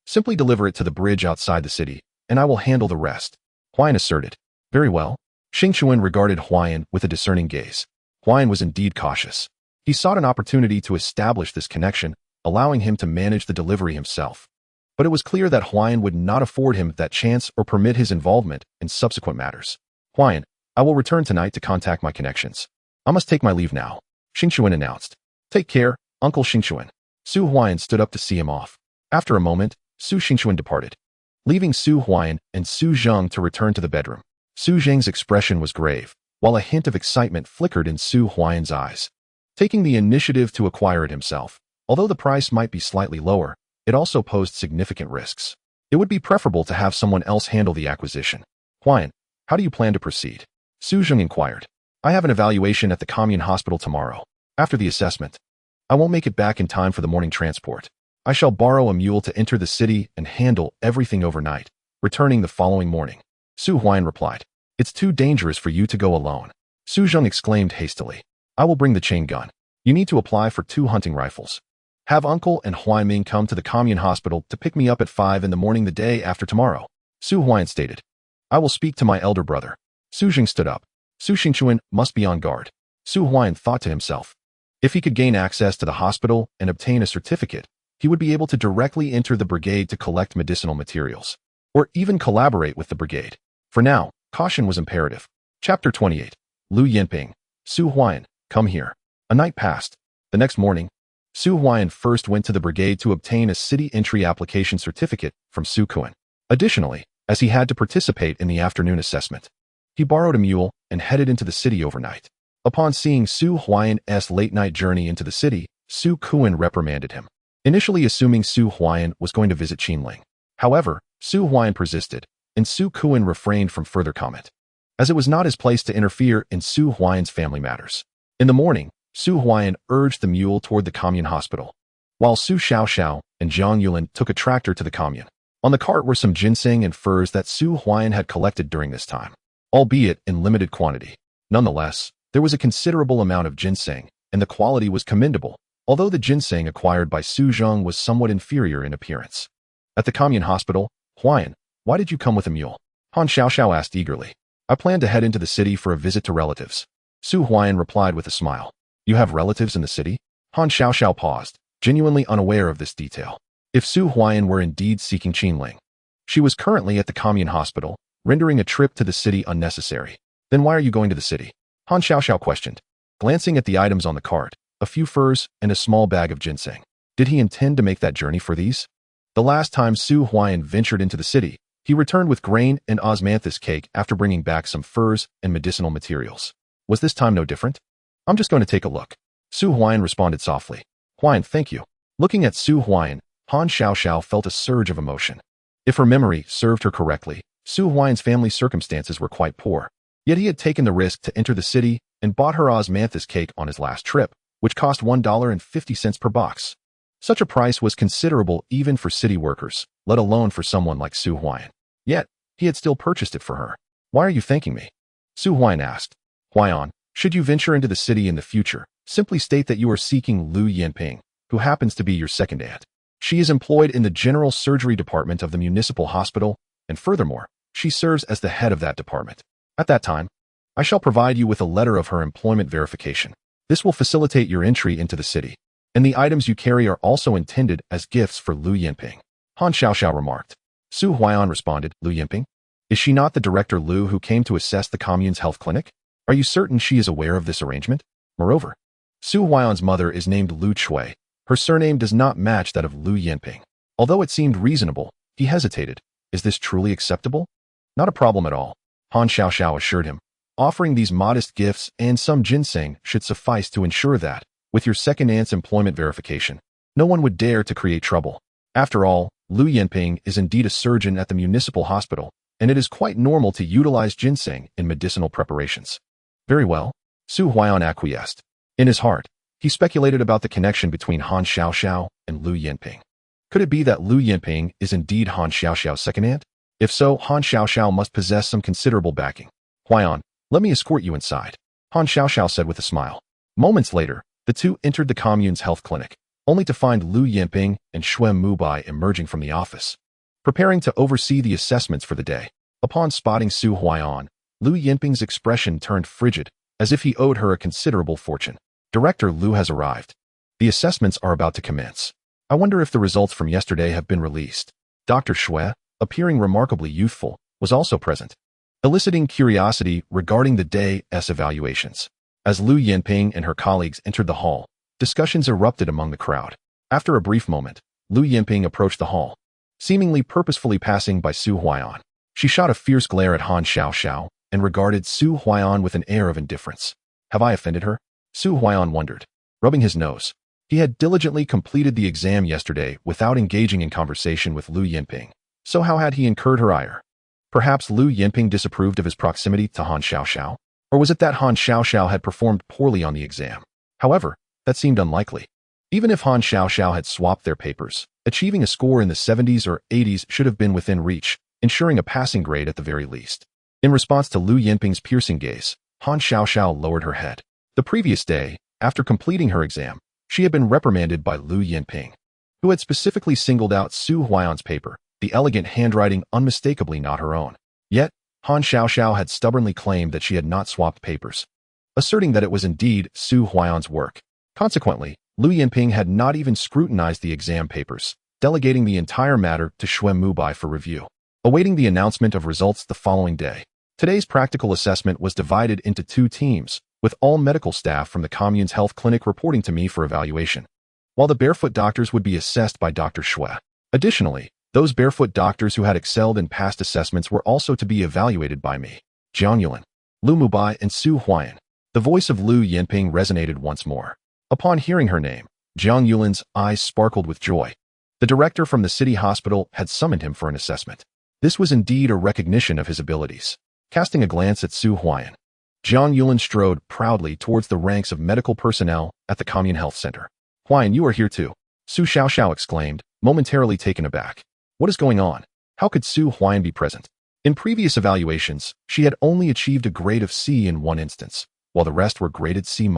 Speaker 1: simply deliver it to the bridge outside the city, and I will handle the rest. Huaian asserted. Very well. Xingchuan regarded Huaian with a discerning gaze. Huaian was indeed cautious. He sought an opportunity to establish this connection, allowing him to manage the delivery himself. But it was clear that Huaian would not afford him that chance or permit his involvement in subsequent matters. Huaian, I will return tonight to contact my connections. I must take my leave now, Xingchuan announced. Take care, Uncle Xingchuan. Su Huaian stood up to see him off. After a moment, Su Xingchuan departed, leaving Su Huaian and Su Zheng to return to the bedroom. Su Zheng's expression was grave, while a hint of excitement flickered in Su Huaian's eyes. Taking the initiative to acquire it himself, although the price might be slightly lower, it also posed significant risks. It would be preferable to have someone else handle the acquisition. Huaian, how do you plan to proceed? Su Zheng inquired. I have an evaluation at the commune hospital tomorrow. After the assessment, I won't make it back in time for the morning transport. I shall borrow a mule to enter the city and handle everything overnight, returning the following morning. Su Huaian replied. It's too dangerous for you to go alone. Su Zheng exclaimed hastily. I will bring the chain gun. You need to apply for 2 hunting rifles. Have Uncle and Huaimin come to the commune hospital to pick me up at 5 in the morning the day after tomorrow. Su Huaian stated. I will speak to my elder brother. Su Zheng stood up. Su Xingchuan must be on guard. Su Huaian thought to himself. If he could gain access to the hospital and obtain a certificate, he would be able to directly enter the brigade to collect medicinal materials, or even collaborate with the brigade. For now, caution was imperative. Chapter 28. Lu Yinping. Su Huaian, come here. A night passed. The next morning, Su Huaian first went to the brigade to obtain a city entry application certificate from Su Kuan. Additionally, as he had to participate in the afternoon assessment, he borrowed a mule and headed into the city overnight. Upon seeing Su Huaian's late-night journey into the city, Su Kuan reprimanded him, initially assuming Su Huaian was going to visit Qinling. However, Su Huaian persisted, and Su Kuan refrained from further comment, as it was not his place to interfere in Su Huaian's family matters. In the morning, Su Huaian urged the mule toward the commune hospital, while Su Xiaoxiao and Zhang Yulin took a tractor to the commune. On the cart were some ginseng and furs that Su Huaian had collected during this time, albeit in limited quantity. Nonetheless, there was a considerable amount of ginseng, and the quality was commendable, although the ginseng acquired by Su Zheng was somewhat inferior in appearance. At the commune hospital, Huaian, why did you come with a mule? Han Xiaoxiao asked eagerly. I plan to head into the city for a visit to relatives. Su Huaian replied with a smile. You have relatives in the city? Han Xiaoxiao paused, genuinely unaware of this detail. If Su Huaian were indeed seeking Qinling, she was currently at the commune hospital, rendering a trip to the city unnecessary. Then why are you going to the city? Han Xiaoxiao questioned, glancing at the items on the cart, a few furs and a small bag of ginseng. Did he intend to make that journey for these? The last time Su Huaian ventured into the city, he returned with grain and osmanthus cake after bringing back some furs and medicinal materials. Was this time no different? I'm just going to take a look. Su Huaian responded softly. Huaian, thank you. Looking at Su Huaian, Han Xiaoxiao felt a surge of emotion. If her memory served her correctly, Su Huaian's family circumstances were quite poor. Yet he had taken the risk to enter the city and bought her osmanthus cake on his last trip, which cost $1.50 per box. Such a price was considerable even for city workers, let alone for someone like Su Huaian. Yet, he had still purchased it for her. Why are you thanking me? Su Huaian asked. Huaian, Should you venture into the city in the future, simply state that you are seeking Lu Yanping, who happens to be your second aunt. She is employed in the general surgery department of the municipal hospital, and furthermore, she serves as the head of that department. At that time, I shall provide you with a letter of her employment verification. This will facilitate your entry into the city, and the items you carry are also intended as gifts for Lu Yanping. Han Xiaoxiao remarked. Su Huaian responded, Lu Yanping? Is she not the director Lu who came to assess the commune's health clinic? Are you certain she is aware of this arrangement? Moreover, Su Huaian's mother is named Lu Chui. Her surname does not match that of Lu Yanping. Although it seemed reasonable, he hesitated. Is this truly acceptable? Not a problem at all, Han Xiaoxiao assured him. Offering these modest gifts and some ginseng should suffice to ensure that, with your second aunt's employment verification, no one would dare to create trouble. After all, Lu Yanping is indeed a surgeon at the municipal hospital, and it is quite normal to utilize ginseng in medicinal preparations. Very well, Su Huaian acquiesced. In his heart, he speculated about the connection between Han Xiaoxiao and Lu Yanping. Could it be that Lu Yanping is indeed Han Xiaoxiao's second aunt? If so, Han Xiaoxiao must possess some considerable backing. Huaian, let me escort you inside, Han Xiaoxiao said with a smile. Moments later, the two entered the commune's health clinic, only to find Lu Yanping and Xuan Mubai emerging from the office, preparing to oversee the assessments for the day. Upon spotting Su Huaian, Lu Yanping's expression turned frigid, as if he owed her a considerable fortune. Director Lu has arrived. The assessments are about to commence. I wonder if the results from yesterday have been released. Dr. Xue, appearing remarkably youthful, was also present, eliciting curiosity regarding the day's evaluations. As Lu Yanping and her colleagues entered the hall, discussions erupted among the crowd. After a brief moment, Lu Yanping approached the hall, seemingly purposefully passing by Su Huaian. She shot a fierce glare at Han Xiaoxiao and regarded Su Huaian with an air of indifference. Have I offended her? Su Huaian wondered, rubbing his nose. He had diligently completed the exam yesterday without engaging in conversation with Lu Yanping, so how had he incurred her ire? Perhaps Lu Yanping disapproved of his proximity to Han Xiaoxiao, or was it that Han Xiaoxiao had performed poorly on the exam? However, that seemed unlikely. Even if Han Xiaoxiao had swapped their papers, achieving a score in the 70s or 80s should have been within reach, ensuring a passing grade at the very least. In response to Lu Yanping's piercing gaze, Han Xiaoxiao lowered her head. The previous day, after completing her exam, she had been reprimanded by Lu Yanping, who had specifically singled out Su Huaian's paper, the elegant handwriting unmistakably not her own. Yet, Han Xiaoxiao had stubbornly claimed that she had not swapped papers, asserting that it was indeed Su Huaian's work. Consequently, Lu Yanping had not even scrutinized the exam papers, delegating the entire matter to Xuan Mubai for review, awaiting the announcement of results the following day. Today's practical assessment was divided into two teams, with all medical staff from the commune's health clinic reporting to me for evaluation, while the barefoot doctors would be assessed by Dr. Xue. Additionally, those barefoot doctors who had excelled in past assessments were also to be evaluated by me. Jiang Yulin, Lu Mubai, and Su Huaian. The voice of Lu Yanping resonated once more. Upon hearing her name, Jiang Yulin's eyes sparkled with joy. The director from the city hospital had summoned him for an assessment. This was indeed a recognition of his abilities. Casting a glance at Su Huaian, Jiang Yulin strode proudly towards the ranks of medical personnel at the Commune Health Center. Huaian, you are here too, Su Xiaoxiao exclaimed, momentarily taken aback. What is going on? How could Su Huaian be present? In previous evaluations, she had only achieved a grade of C in one instance, while the rest were graded C-.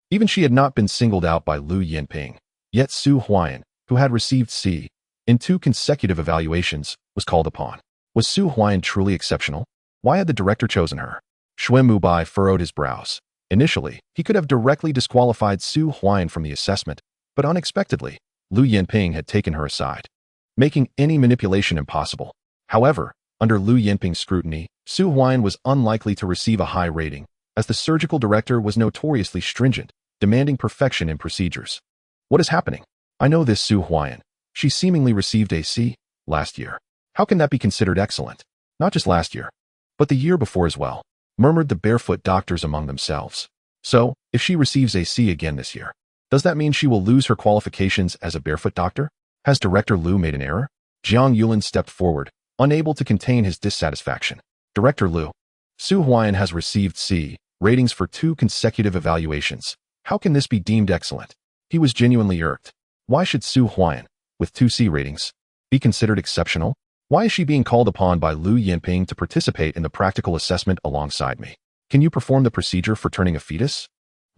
Speaker 1: Even she had not been singled out by Lu Yanping. Yet Su Huaian, who had received C in 2 consecutive evaluations, was called upon. Was Su Huaian truly exceptional? Why had the director chosen her? Xuan Mubai furrowed his brows. Initially, he could have directly disqualified Su Huaian from the assessment, but unexpectedly, Lu Yanping had taken her aside, making any manipulation impossible. However, under Lu Yanping's scrutiny, Su Huaian was unlikely to receive a high rating, as the surgical director was notoriously stringent, demanding perfection in procedures. What is happening? I know this Su Huaian. She seemingly received a C last year. How can that be considered excellent? Not just last year, but the year before as well, murmured the barefoot doctors among themselves. So, if she receives a C again this year, does that mean she will lose her qualifications as a barefoot doctor? Has Director Lu made an error? Jiang Yulin stepped forward, unable to contain his dissatisfaction. Director Lu, Su Huaian has received C ratings for 2 consecutive evaluations. How can this be deemed excellent? He was genuinely irked. Why should Su Huaian, with 2 C ratings, be considered exceptional? Why is she being called upon by Lu Yanping to participate in the practical assessment alongside me? Can you perform the procedure for turning a fetus?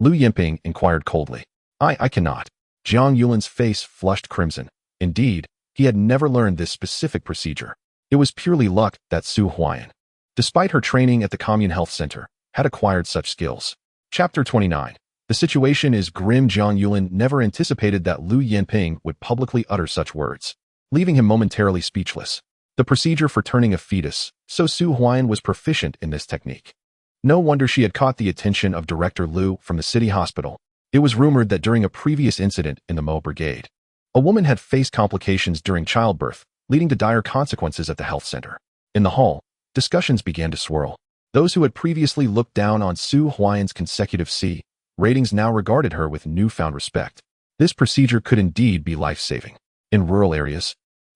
Speaker 1: Lu Yinping inquired coldly. I cannot. Jiang Yulin's face flushed crimson. Indeed, he had never learned this specific procedure. It was purely luck that Su Huaian, despite her training at the Commune Health Center, had acquired such skills. Chapter 29. The situation is grim. Jiang Yulin never anticipated that Lu Yinping would publicly utter such words, leaving him momentarily speechless. The procedure for turning a fetus, so Su Huaian was proficient in this technique. No wonder she had caught the attention of Director Lu from the city hospital. It was rumored that during a previous incident in the Mo Brigade, a woman had faced complications during childbirth, leading to dire consequences at the health center. In the hall, discussions began to swirl. Those who had previously looked down on Su Huaian's consecutive C ratings now regarded her with newfound respect. This procedure could indeed be life-saving. In rural areas,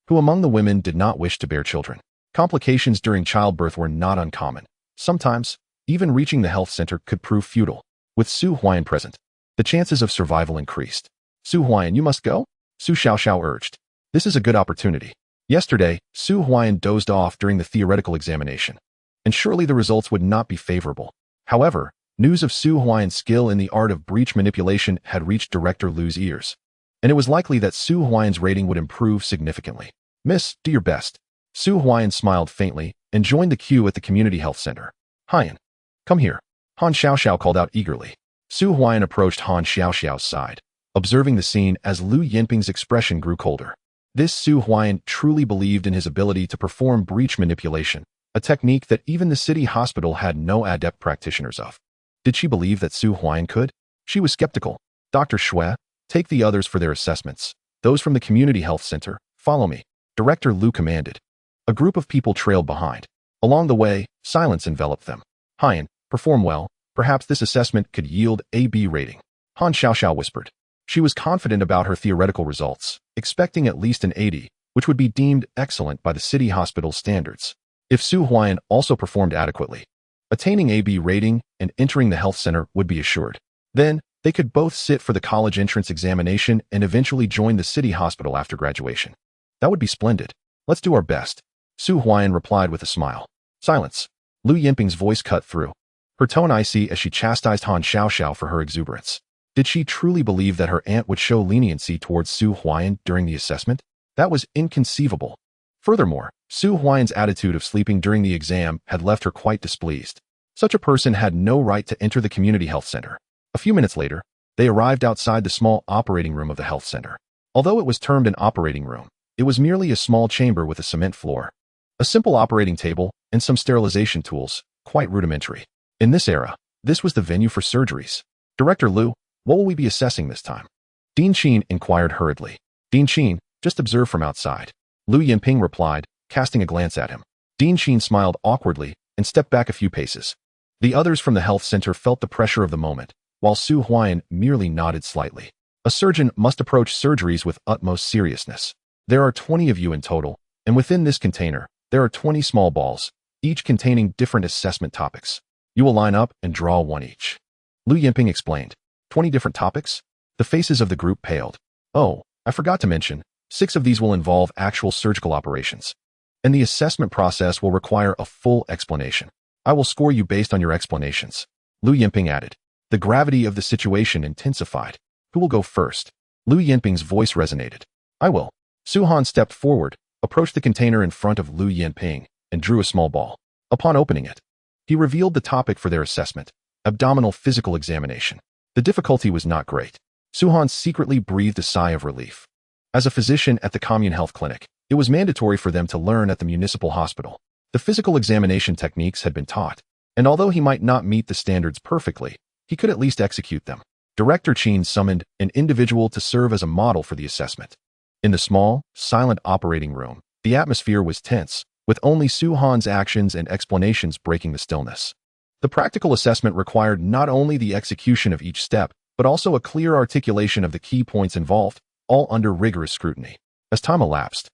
Speaker 1: who among the women did not wish to bear children? Complications during childbirth were not uncommon. Sometimes, even reaching the health center could prove futile. With Su Huaian present, the chances of survival increased. Su Huaian, you must go? Su Xiaoxiao urged. This is a good opportunity. Yesterday, Su Huaian dozed off during the theoretical examination, and surely the results would not be favorable. However, news of Su Huaian's skill in the art of breech manipulation had reached Director Lu's ears, and it was likely that Su Huaian's rating would improve significantly. Miss, do your best. Su Huaian smiled faintly and joined the queue at the community health center. Huaian, come here. Han Xiaoxiao called out eagerly. Su Huaian approached Han Xiaoxiao's side, observing the scene as Lu Yinping's expression grew colder. This Su Huaian truly believed in his ability to perform breech manipulation, a technique that even the city hospital had no adept practitioners of. Did she believe that Su Huaian could? She was skeptical. Dr. Xue, take the others for their assessments. Those from the community health center, follow me. Director Lu commanded. A group of people trailed behind. Along the way, silence enveloped them. Huaian, perform well. Perhaps this assessment could yield a B rating. Han Xiaoxiao whispered. She was confident about her theoretical results, expecting at least an 80, which would be deemed excellent by the city hospital's standards. If Su Huaian also performed adequately, attaining a B rating and entering the health center would be assured. Then, they could both sit for the college entrance examination and eventually join the city hospital after graduation. That would be splendid. Let's do our best. Su Huaian replied with a smile. Silence. Lu Yinping's voice cut through, her tone icy as she chastised Han Xiaoxiao for her exuberance. Did she truly believe that her aunt would show leniency towards Su Huaian during the assessment? That was inconceivable. Furthermore, Su Huaian's attitude of sleeping during the exam had left her quite displeased. Such a person had no right to enter the community health center. A few minutes later, they arrived outside the small operating room of the health center. Although it was termed an operating room, it was merely a small chamber with a cement floor, a simple operating table, and some sterilization tools, quite rudimentary. In this era, this was the venue for surgeries. Director Lu, what will we be assessing this time? Dean Qin inquired hurriedly. Dean Qin, just observe from outside. Lu Yinping replied, casting a glance at him. Dean Qin smiled awkwardly and stepped back a few paces. The others from the health center felt the pressure of the moment, while Su Huaian merely nodded slightly. A surgeon must approach surgeries with utmost seriousness. There are 20 of you in total, and within this container, there are 20 small balls, each containing different assessment topics. You will line up and draw one each. Lu Yinping explained. 20 different topics? The faces of the group paled. Oh, I forgot to mention, 6 of these will involve actual surgical operations, and the assessment process will require a full explanation. I will score you based on your explanations. Lu Yinping added. The gravity of the situation intensified. Who will go first? Lu Yinping's voice resonated. I will. Su Han stepped forward, approached the container in front of Lu Yinping, and drew a small ball. Upon opening it, he revealed the topic for their assessment, abdominal physical examination. The difficulty was not great. Su Han secretly breathed a sigh of relief. As a physician at the Commune Health Clinic, it was mandatory for them to learn at the municipal hospital. The physical examination techniques had been taught, and although he might not meet the standards perfectly, he could at least execute them. Director Qin summoned an individual to serve as a model for the assessment. In the small, silent operating room, the atmosphere was tense, with only Su Han's actions and explanations breaking the stillness. The practical assessment required not only the execution of each step, but also a clear articulation of the key points involved, all under rigorous scrutiny. As time elapsed,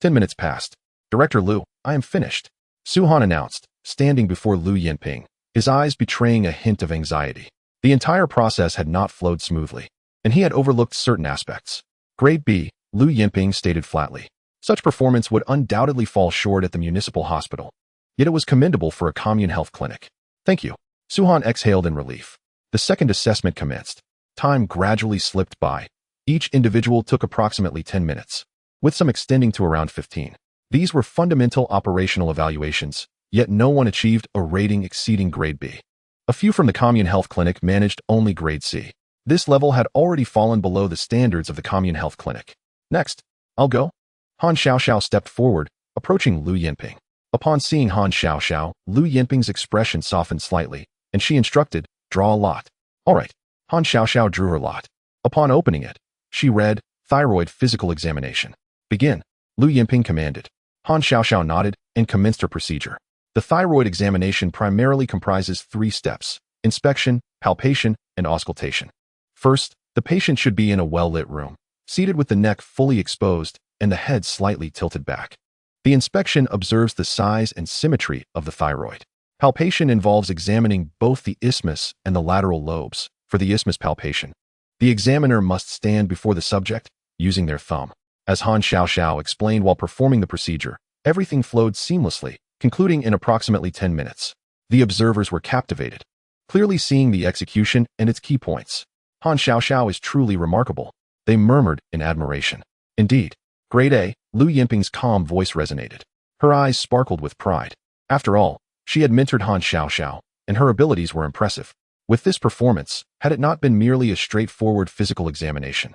Speaker 1: 10 minutes passed. Director Lu, I am finished. Su Han announced, standing before Lu Yinping, his eyes betraying a hint of anxiety. The entire process had not flowed smoothly, and he had overlooked certain aspects. Grade B, Lu Yinping stated flatly. Such performance would undoubtedly fall short at the municipal hospital, yet it was commendable for a commune health clinic. Thank you. Suhan exhaled in relief. The second assessment commenced. Time gradually slipped by. Each individual took approximately 10 minutes, with some extending to around 15. These were fundamental operational evaluations, yet no one achieved a rating exceeding grade B. A few from the Commune Health Clinic managed only grade C. This level had already fallen below the standards of the Commune Health Clinic. Next, I'll go. Han Xiaoxiao stepped forward, approaching Lu Yinping. Upon seeing Han Xiaoxiao, Lu Yinping's expression softened slightly, and she instructed, draw a lot. All right. Han Xiaoxiao drew her lot. Upon opening it, she read, thyroid physical examination. Begin, Lu Yinping commanded. Han Xiaoxiao nodded and commenced her procedure. The thyroid examination primarily comprises 3 steps: inspection, palpation, and auscultation. First, the patient should be in a well-lit room, seated with the neck fully exposed and the head slightly tilted back. The inspection observes the size and symmetry of the thyroid. Palpation involves examining both the isthmus and the lateral lobes. For the isthmus palpation, the examiner must stand before the subject, using their thumb. As Han Xiaoxiao explained while performing the procedure, everything flowed seamlessly, concluding in approximately 10 minutes. The observers were captivated, clearly seeing the execution and its key points. Han Xiaoxiao is truly remarkable. They murmured in admiration. Indeed, grade A, Lu Yinping's calm voice resonated. Her eyes sparkled with pride. After all, she had mentored Han Xiaoxiao, and her abilities were impressive. With this performance, had it not been merely a straightforward physical examination,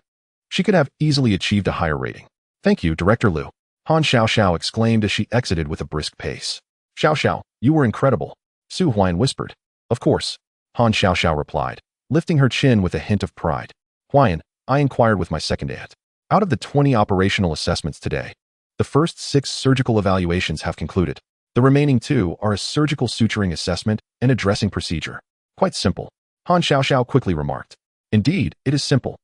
Speaker 1: she could have easily achieved a higher rating. Thank you, Director Lu. Han Xiaoxiao exclaimed as she exited with a brisk pace. Xiaoxiao, you were incredible, Su Huaian whispered. Of course, Han Xiaoxiao replied, lifting her chin with a hint of pride. Huaian, I inquired with my second aunt. Out of the 20 operational assessments today, the first 6 surgical evaluations have concluded. The remaining 2 are a surgical suturing assessment and a dressing procedure. Quite simple, Han Xiaoxiao quickly remarked. Indeed, it is simple.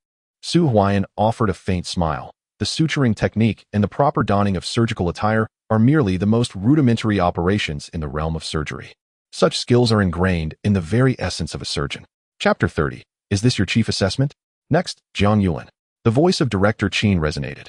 Speaker 1: Su Huaian offered a faint smile. The suturing technique and the proper donning of surgical attire are merely the most rudimentary operations in the realm of surgery. Such skills are ingrained in the very essence of a surgeon. Chapter 30. Is this your chief assessment? Next, Jiang Yulin. The voice of Director Qin resonated.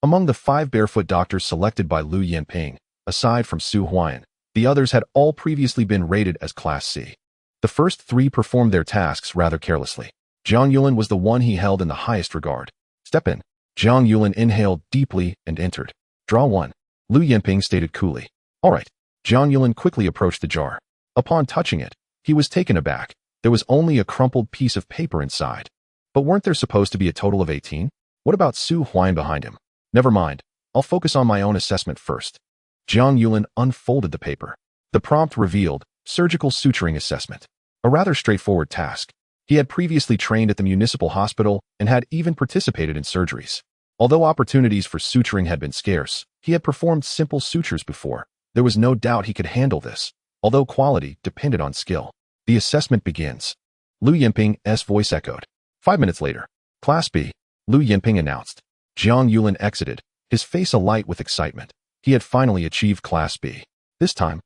Speaker 1: Among the 5 barefoot doctors selected by Lu Yinping, aside from Su Huaian, the others had all previously been rated as Class C. The first 3 performed their tasks rather carelessly. Jiang Yulin was the one he held in the highest regard. Step in. Jiang Yulin inhaled deeply and entered. Draw 1. Lu Yinping stated coolly. All right. Jiang Yulin quickly approached the jar. Upon touching it, he was taken aback. There was only a crumpled piece of paper inside. But weren't there supposed to be a total of 18? What about Su Huaian behind him? Never mind. I'll focus on my own assessment first. Jiang Yulin unfolded the paper. The prompt revealed, surgical suturing assessment. A rather straightforward task. He had previously trained at the municipal hospital and had even participated in surgeries. Although opportunities for suturing had been scarce, he had performed simple sutures before. There was no doubt he could handle this, although quality depended on skill. The assessment begins. Lu Yinping's voice echoed. 5 minutes later, Class B, Lu Yinping announced. Jiang Yulin exited, his face alight with excitement. He had finally achieved Class B. This time,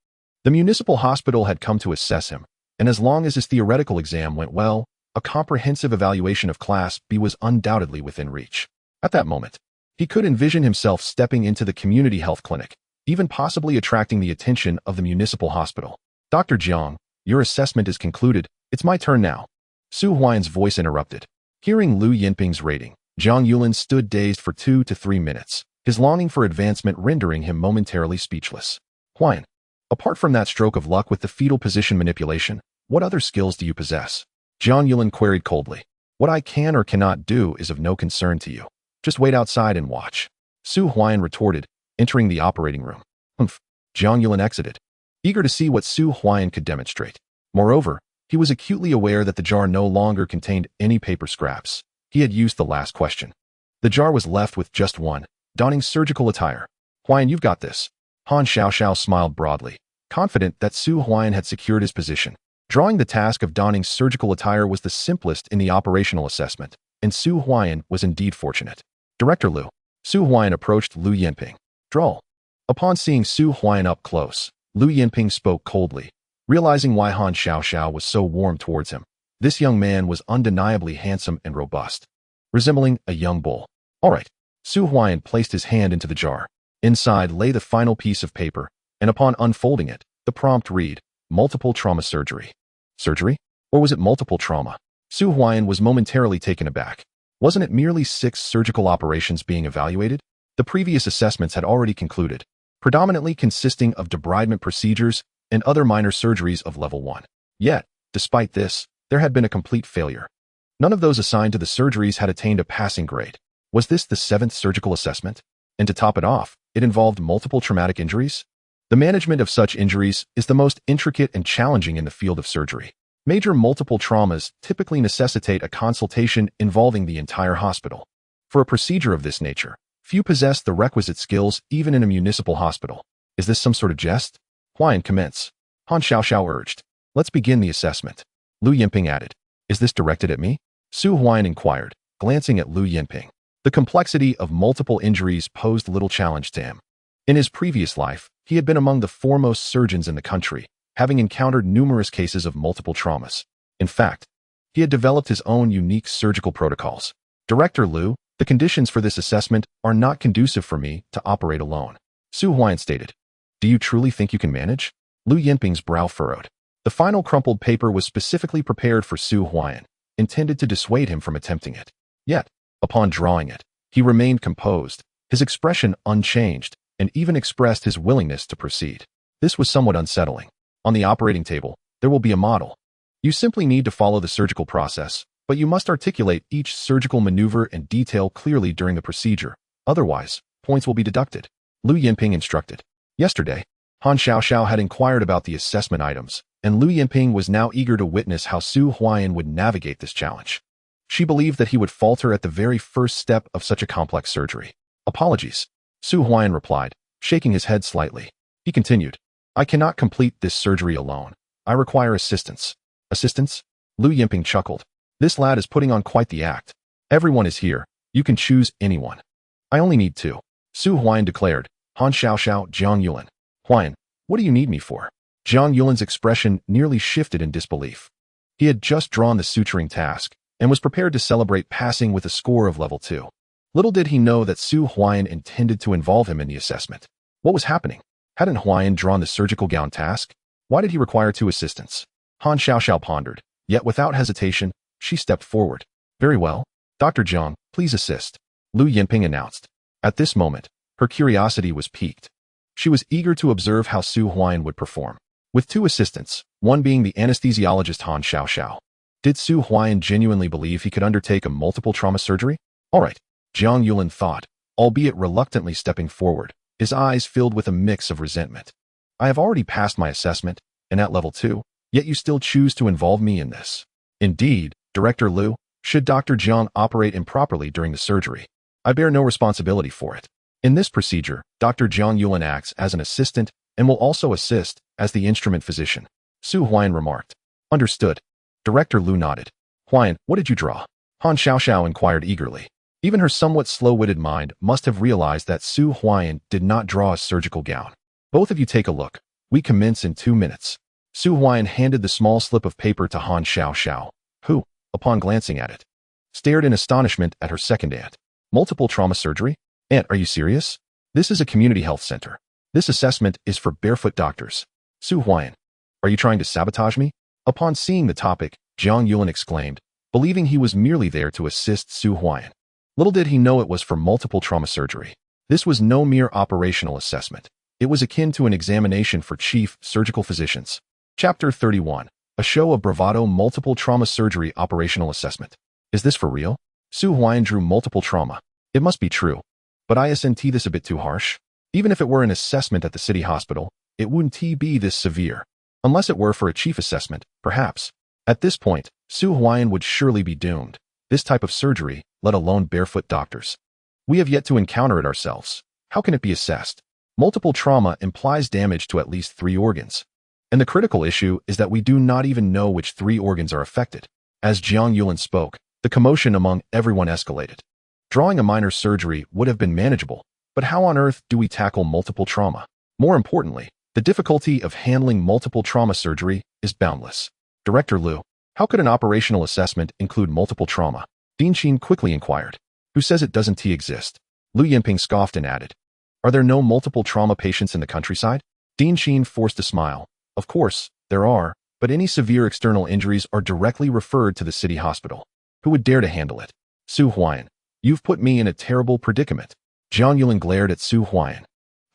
Speaker 1: the municipal hospital had come to assess him, and as long as his theoretical exam went well, a comprehensive evaluation of Class B was undoubtedly within reach. At that moment, he could envision himself stepping into the community health clinic, even possibly attracting the attention of the municipal hospital. Dr. Jiang, your assessment is concluded. It's my turn now. Su Huaian's voice interrupted. Hearing Lu Yinping's rating, Jiang Yulin stood dazed for 2 to 3 minutes, his longing for advancement rendering him momentarily speechless. Huaian, apart from that stroke of luck with the fetal position manipulation, what other skills do you possess? Jiang Yulin queried coldly. What I can or cannot do is of no concern to you. Just wait outside and watch. Su Huaian retorted, entering the operating room. Humph. Jiang Yulin exited, eager to see what Su Huaian could demonstrate. Moreover, he was acutely aware that the jar no longer contained any paper scraps. He had used the last question. The jar was left with just one, donning surgical attire. Huaian, you've got this. Han Xiaoxiao smiled broadly, confident that Su Huaian had secured his position. Drawing the task of donning surgical attire was the simplest in the operational assessment, and Su Huaian was indeed fortunate. Director Lu. Su Huaian approached Lu Yinping. Drawl. Upon seeing Su Huaian up close, Lu Yinping spoke coldly, realizing why Han Xiaoxiao was so warm towards him. This young man was undeniably handsome and robust, resembling a young bull. All right. Su Huaian placed his hand into the jar. Inside lay the final piece of paper, and upon unfolding it, the prompt read, multiple trauma surgery. Surgery? Or was it multiple trauma? Su Huaiyan was momentarily taken aback. Wasn't it merely 6 surgical operations being evaluated? The previous assessments had already concluded, predominantly consisting of debridement procedures and other minor surgeries of level 1. Yet, despite this, there had been a complete failure. None of those assigned to the surgeries had attained a passing grade. Was this the 7th surgical assessment? And to top it off, it involved multiple traumatic injuries? The management of such injuries is the most intricate and challenging in the field of surgery. Major multiple traumas typically necessitate a consultation involving the entire hospital. For a procedure of this nature, few possess the requisite skills even in a municipal hospital. Is this some sort of jest? Huaiyan, commence. Han Xiaoxiao urged. Let's begin the assessment. Lu Yinping added. Is this directed at me? Su Huaiyan inquired, glancing at Lu Yinping. The complexity of multiple injuries posed little challenge to him. In his previous life, he had been among the foremost surgeons in the country, having encountered numerous cases of multiple traumas. In fact, he had developed his own unique surgical protocols. Director Lu, the conditions for this assessment are not conducive for me to operate alone. Su Huaiyan stated. Do you truly think you can manage? Lu Yinping's brow furrowed. The final crumpled paper was specifically prepared for Su Huaiyan, intended to dissuade him from attempting it. Yet, upon drawing it, he remained composed, his expression unchanged, and even expressed his willingness to proceed. This was somewhat unsettling. On the operating table, there will be a model. You simply need to follow the surgical process, but you must articulate each surgical maneuver in detail clearly during the procedure. Otherwise, points will be deducted. Lu Yinping instructed. Yesterday, Han Xiaoxiao had inquired about the assessment items, and Lu Yinping was now eager to witness how Su Huaiyan would navigate this challenge. She believed that he would falter at the very first step of such a complex surgery. Apologies, Su Huaiyan replied, shaking his head slightly. He continued. I cannot complete this surgery alone. I require assistance. Assistance? Lu Yinping chuckled. This lad is putting on quite the act. Everyone is here. You can choose anyone. I only need 2. Su Huaiyan declared. Han Xiaoxiao, Jiang Yulan. Huaiyan, what do you need me for? Jiang Yulan's expression nearly shifted in disbelief. He had just drawn the suturing task and was prepared to celebrate passing with a score of level 2. Little did he know that Su Huaiyan intended to involve him in the assessment. What was happening? Hadn't Huaiyan drawn the surgical gown task? Why did he require 2 assistants? Han Xiaoxiao pondered, yet without hesitation, she stepped forward. Very well. Dr. Zhang, please assist. Lu Yinping announced. At this moment, her curiosity was piqued. She was eager to observe how Su Huaiyan would perform. With 2 assistants, one being the anesthesiologist Han Xiaoxiao. Did Su Huaiyan genuinely believe he could undertake a multiple trauma surgery? All right, Jiang Yulan thought, albeit reluctantly stepping forward, his eyes filled with a mix of resentment. I have already passed my assessment, and at level 2, yet you still choose to involve me in this. Indeed, Director Lu, should Dr. Jiang operate improperly during the surgery, I bear no responsibility for it. In this procedure, Dr. Jiang Yulan acts as an assistant and will also assist as the instrument physician. Su Huaiyan remarked. Understood. Director Lu nodded. Huaiyan, what did you draw? Han Xiaoxiao inquired eagerly. Even her somewhat slow-witted mind must have realized that Su Huaiyan did not draw a surgical gown. Both of you take a look. We commence in 2 minutes. Su Huaiyan handed the small slip of paper to Han Xiaoxiao, who, upon glancing at it, stared in astonishment at her second aunt. Multiple trauma surgery? Aunt, are you serious? This is a community health center. This assessment is for barefoot doctors. Su Huaiyan, are you trying to sabotage me? Upon seeing the topic, Jiang Yulan exclaimed, believing he was merely there to assist Su Huaiyan. Little did he know it was for multiple trauma surgery. This was no mere operational assessment. It was akin to an examination for chief surgical physicians. Chapter 31. A show of bravado. Multiple trauma surgery operational assessment. Is this for real? Su Huaiyan drew multiple trauma. It must be true. But isn't this a bit too harsh? Even if it were an assessment at the city hospital, it wouldn't be this severe. Unless it were for a chief assessment, perhaps. At this point, Su Huaiyan would surely be doomed. This type of surgery, let alone barefoot doctors. We have yet to encounter it ourselves. How can it be assessed? Multiple trauma implies damage to at least 3 organs. And the critical issue is that we do not even know which 3 organs are affected. As Jiang Yulan spoke, the commotion among everyone escalated. Drawing a minor surgery would have been manageable, but how on earth do we tackle multiple trauma? More importantly, the difficulty of handling multiple trauma surgery is boundless. Director Lu, how could an operational assessment include multiple trauma? Dean Xin quickly inquired. Who says it doesn't exist? Lu Yinping scoffed and added. Are there no multiple trauma patients in the countryside? Dean Xin forced a smile. Of course, there are, but any severe external injuries are directly referred to the city hospital. Who would dare to handle it? Su Huaian, you've put me in a terrible predicament. Zhang Yulin glared at Su Huaian,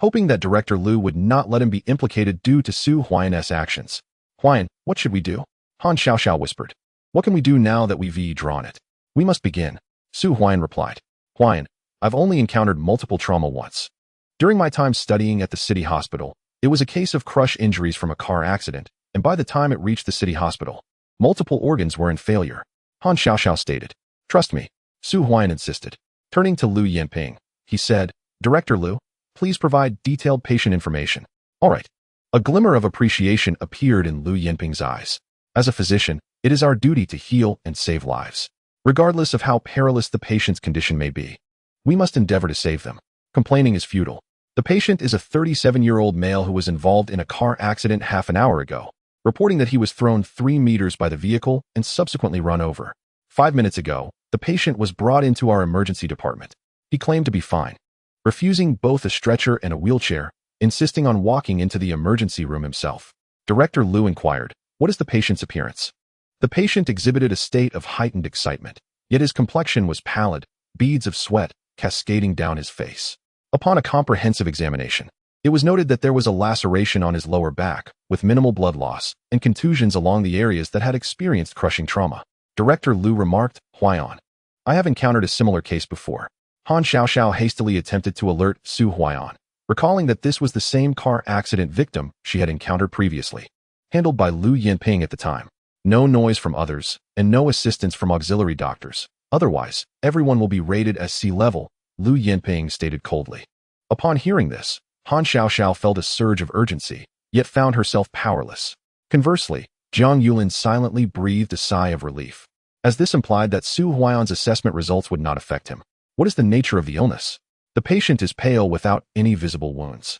Speaker 1: hoping that Director Liu would not let him be implicated due to Su Huaian's actions. Huaian, what should we do? Han Xiaoxiao whispered. What can we do now that we've drawn it? We must begin. Su Huaian replied. Huaian, I've only encountered multiple trauma once. During my time studying at the city hospital, it was a case of crush injuries from a car accident, and by the time it reached the city hospital, multiple organs were in failure. Han Xiaoxiao stated. Trust me, Su Huaian insisted. Turning to Lu Yanping, he said, Director Liu, please provide detailed patient information. All right. A glimmer of appreciation appeared in Lu Yanping's eyes. As a physician, it is our duty to heal and save lives, regardless of how perilous the patient's condition may be. We must endeavor to save them. Complaining is futile. The patient is a 37-year-old male who was involved in a car accident half an hour ago, reporting that he was thrown 3 meters by the vehicle and subsequently run over. 5 minutes ago, the patient was brought into our emergency department. He claimed to be fine, refusing both a stretcher and a wheelchair, insisting on walking into the emergency room himself. Director Liu inquired, what is the patient's appearance? The patient exhibited a state of heightened excitement, yet his complexion was pallid, beads of sweat cascading down his face. Upon a comprehensive examination, it was noted that there was a laceration on his lower back, with minimal blood loss, and contusions along the areas that had experienced crushing trauma. Director Liu remarked, Huaian, I have encountered a similar case before. Han Xiaoxiao hastily attempted to alert Su Huaian, recalling that this was the same car accident victim she had encountered previously, handled by Lu Yanping at the time. No noise from others, and no assistance from auxiliary doctors. Otherwise, everyone will be rated as C-level, Lu Yanping stated coldly. Upon hearing this, Han Xiaoxiao felt a surge of urgency, yet found herself powerless. Conversely, Zhang Yulin silently breathed a sigh of relief, as this implied that Su Huaian's assessment results would not affect him. What is the nature of the illness? The patient is pale without any visible wounds.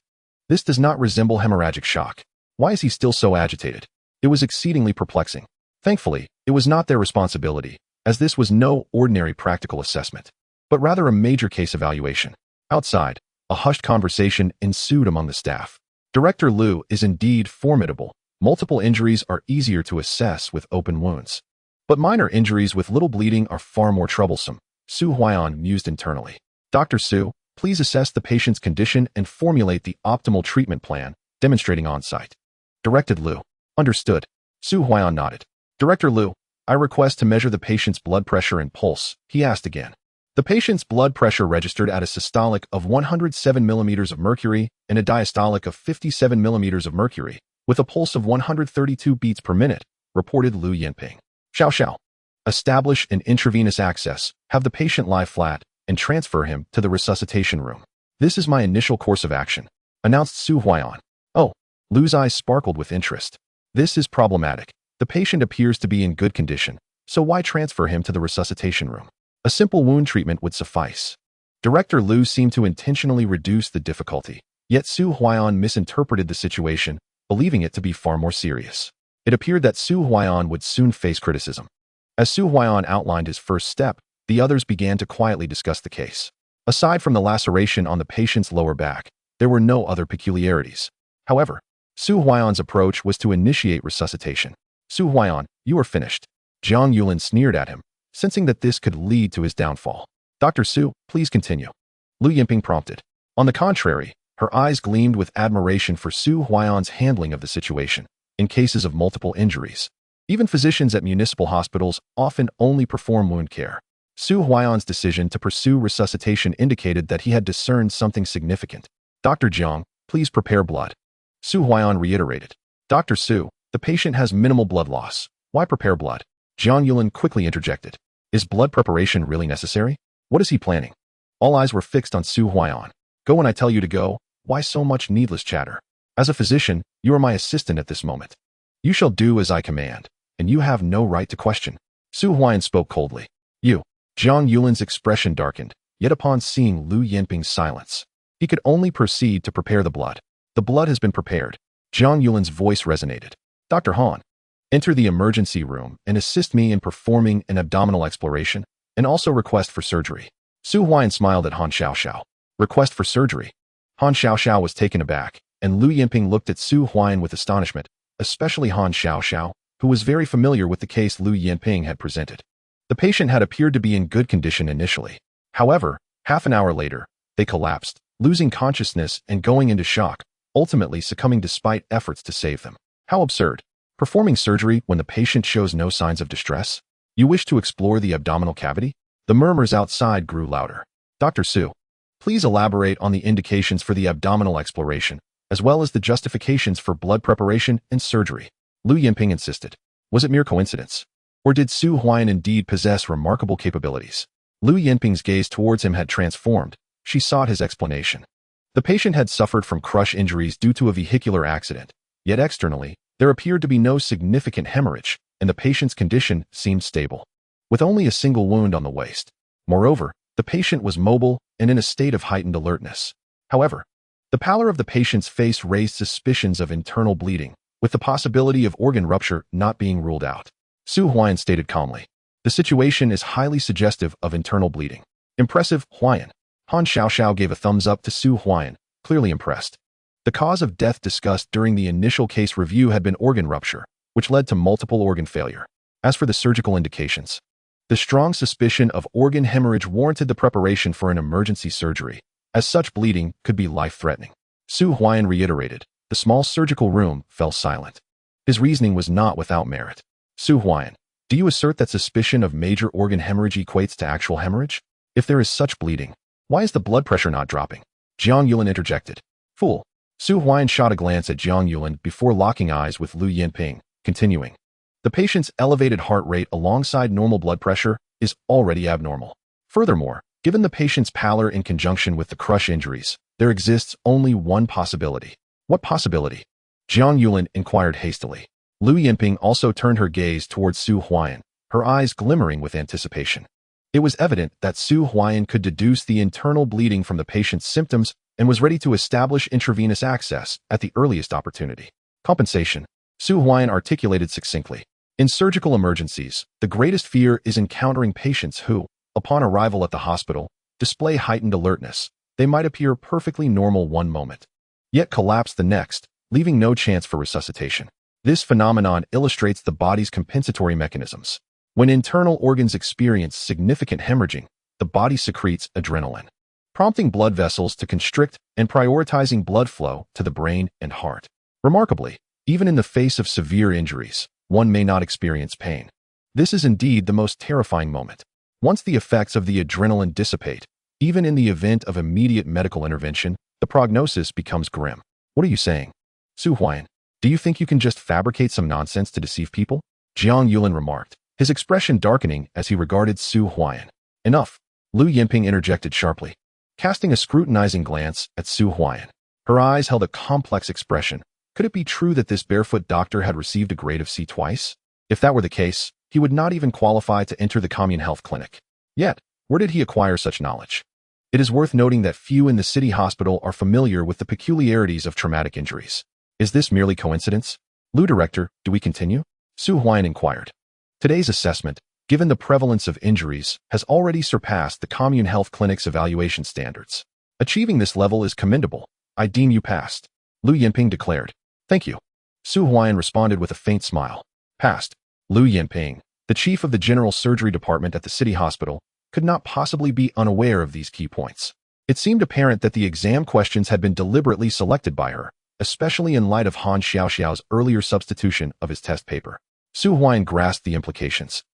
Speaker 1: This does not resemble hemorrhagic shock. Why is he still so agitated? It was exceedingly perplexing. Thankfully, it was not their responsibility, as this was no ordinary practical assessment, but rather a major case evaluation. Outside, a hushed conversation ensued among the staff. Director Liu is indeed formidable. Multiple injuries are easier to assess with open wounds, but minor injuries with little bleeding are far more troublesome, Su Huaian mused internally. Dr. Su, please assess the patient's condition and formulate the optimal treatment plan, demonstrating on-site. Directed Liu. Understood. Su Huaian nodded. Director Liu, I request to measure the patient's blood pressure and pulse, he asked again. The patient's blood pressure registered at a systolic of 107 millimeters of mercury and a diastolic of 57 millimeters of mercury, with a pulse of 132 beats per minute, reported Lu Yanping. Xiao. Establish an intravenous access, have the patient lie flat, and transfer him to the resuscitation room. This is my initial course of action, announced Su Huaian. Oh, Lu's eyes sparkled with interest. This is problematic. The patient appears to be in good condition, so why transfer him to the resuscitation room? A simple wound treatment would suffice. Director Liu seemed to intentionally reduce the difficulty, yet Su Huaian misinterpreted the situation, believing it to be far more serious. It appeared that Su Huaian would soon face criticism. As Su Huaian outlined his first step, the others began to quietly discuss the case. Aside from the laceration on the patient's lower back, there were no other peculiarities. However, Su Huaian's approach was to initiate resuscitation. Su Huaian, you are finished. Zhang Yulin sneered at him, sensing that this could lead to his downfall. Dr. Su, please continue. Lu Yanping prompted. On the contrary, her eyes gleamed with admiration for Su Huaian's handling of the situation. In cases of multiple injuries, even physicians at municipal hospitals often only perform wound care. Su Huaian's decision to pursue resuscitation indicated that he had discerned something significant. Dr. Zhang, please prepare blood. Su Huaian reiterated. Dr. Su, the patient has minimal blood loss. Why prepare blood? Zhang Yulin quickly interjected. Is blood preparation really necessary? What is he planning? All eyes were fixed on Su Huaian. Go when I tell you to go. Why so much needless chatter? As a physician, you are my assistant at this moment. You shall do as I command, and you have no right to question. Su Huaian spoke coldly. You. Zhang Yulin's expression darkened, yet upon seeing Lu Yanping's silence, he could only proceed to prepare the blood. The blood has been prepared. Zhang Yulin's voice resonated. Dr. Han, enter the emergency room and assist me in performing an abdominal exploration, and also request for surgery. Su Huaian smiled at Han Xiaoxiao. Request for surgery. Han Xiaoxiao was taken aback, and Lu Yanping looked at Su Huaian with astonishment. especially Han Xiaoxiao, who was very familiar with the case Lu Yinping had presented. The patient had appeared to be in good condition initially. However, half an hour later, they collapsed, losing consciousness and going into shock, ultimately succumbing despite efforts to save them. How absurd. Performing surgery when the patient shows no signs of distress? You wish to explore the abdominal cavity? The murmurs outside grew louder. Dr. Su, please elaborate on the indications for the abdominal exploration, as well as the justifications for blood preparation and surgery. Lu Yinping insisted. Was it mere coincidence? Or did Su Huaian indeed possess remarkable capabilities? Lu Yinping's gaze towards him had transformed. She sought his explanation. The patient had suffered from crush injuries due to a vehicular accident, yet externally, there appeared to be no significant hemorrhage, and the patient's condition seemed stable, with only a single wound on the waist. Moreover, the patient was mobile and in a state of heightened alertness. However, the pallor of the patient's face raised suspicions of internal bleeding, with the possibility of organ rupture not being ruled out. Su Huaian stated calmly, "The situation is highly suggestive of internal bleeding." Impressive, Huaian. Han Xiaoxiao gave a thumbs up to Su Huaian, clearly impressed. The cause of death discussed during the initial case review had been organ rupture, which led to multiple organ failure. As for the surgical indications, the strong suspicion of organ hemorrhage warranted the preparation for an emergency surgery, as such bleeding could be life-threatening. Su Huaian reiterated. The small surgical room fell silent. His reasoning was not without merit. Su Huaian, do you assert that suspicion of major organ hemorrhage equates to actual hemorrhage? If there is such bleeding, why is the blood pressure not dropping? Jiang Yulan interjected. Fool. Su Huaian shot a glance at Jiang Yulan before locking eyes with Lu Yinping, continuing. The patient's elevated heart rate alongside normal blood pressure is already abnormal. Furthermore, given the patient's pallor in conjunction with the crush injuries, there exists only one possibility. What possibility? Jiang Yulan inquired hastily. Lu Yinping also turned her gaze towards Su Huaian, her eyes glimmering with anticipation. It was evident that Su Huaian could deduce the internal bleeding from the patient's symptoms and was ready to establish intravenous access at the earliest opportunity. Compensation. Su Huaian articulated succinctly. In surgical emergencies, the greatest fear is encountering patients who, upon arrival at the hospital, display heightened alertness. They might appear perfectly normal one moment, yet collapse the next, leaving no chance for resuscitation. This phenomenon illustrates the body's compensatory mechanisms. When internal organs experience significant hemorrhaging, the body secretes adrenaline, prompting blood vessels to constrict and prioritizing blood flow to the brain and heart. Remarkably, even in the face of severe injuries, one may not experience pain. This is indeed the most terrifying moment. Once the effects of the adrenaline dissipate, even in the event of immediate medical intervention, the prognosis becomes grim. What are you saying? Su Huaian, do you think you can just fabricate some nonsense to deceive people? Jiang Yulan remarked, his expression darkening as he regarded Su Huaian. Enough, Lu Yinping interjected sharply, casting a scrutinizing glance at Su Huaian. Her eyes held a complex expression. Could it be true that this barefoot doctor had received a grade of C twice? If that were the case, he would not even qualify to enter the commune health clinic. Yet, where did he acquire such knowledge? It is worth noting that few in the city hospital are familiar with the peculiarities of traumatic injuries. Is this merely coincidence? Lu Director, do we continue? Su Huaian inquired. Today's assessment, given the prevalence of injuries, has already surpassed the commune health clinic's evaluation standards. Achieving this level is commendable. I deem you passed. Lu Yinping declared. Thank you. Su Huaian responded with a faint smile. Passed. Lu Yinping, the chief of the general surgery department at the city hospital, could not possibly be unaware of these key points. It seemed apparent that the exam questions had been deliberately selected by her, especially in light of Han Xiaoxiao's earlier substitution of his test paper. Su Huaian grasped the implications.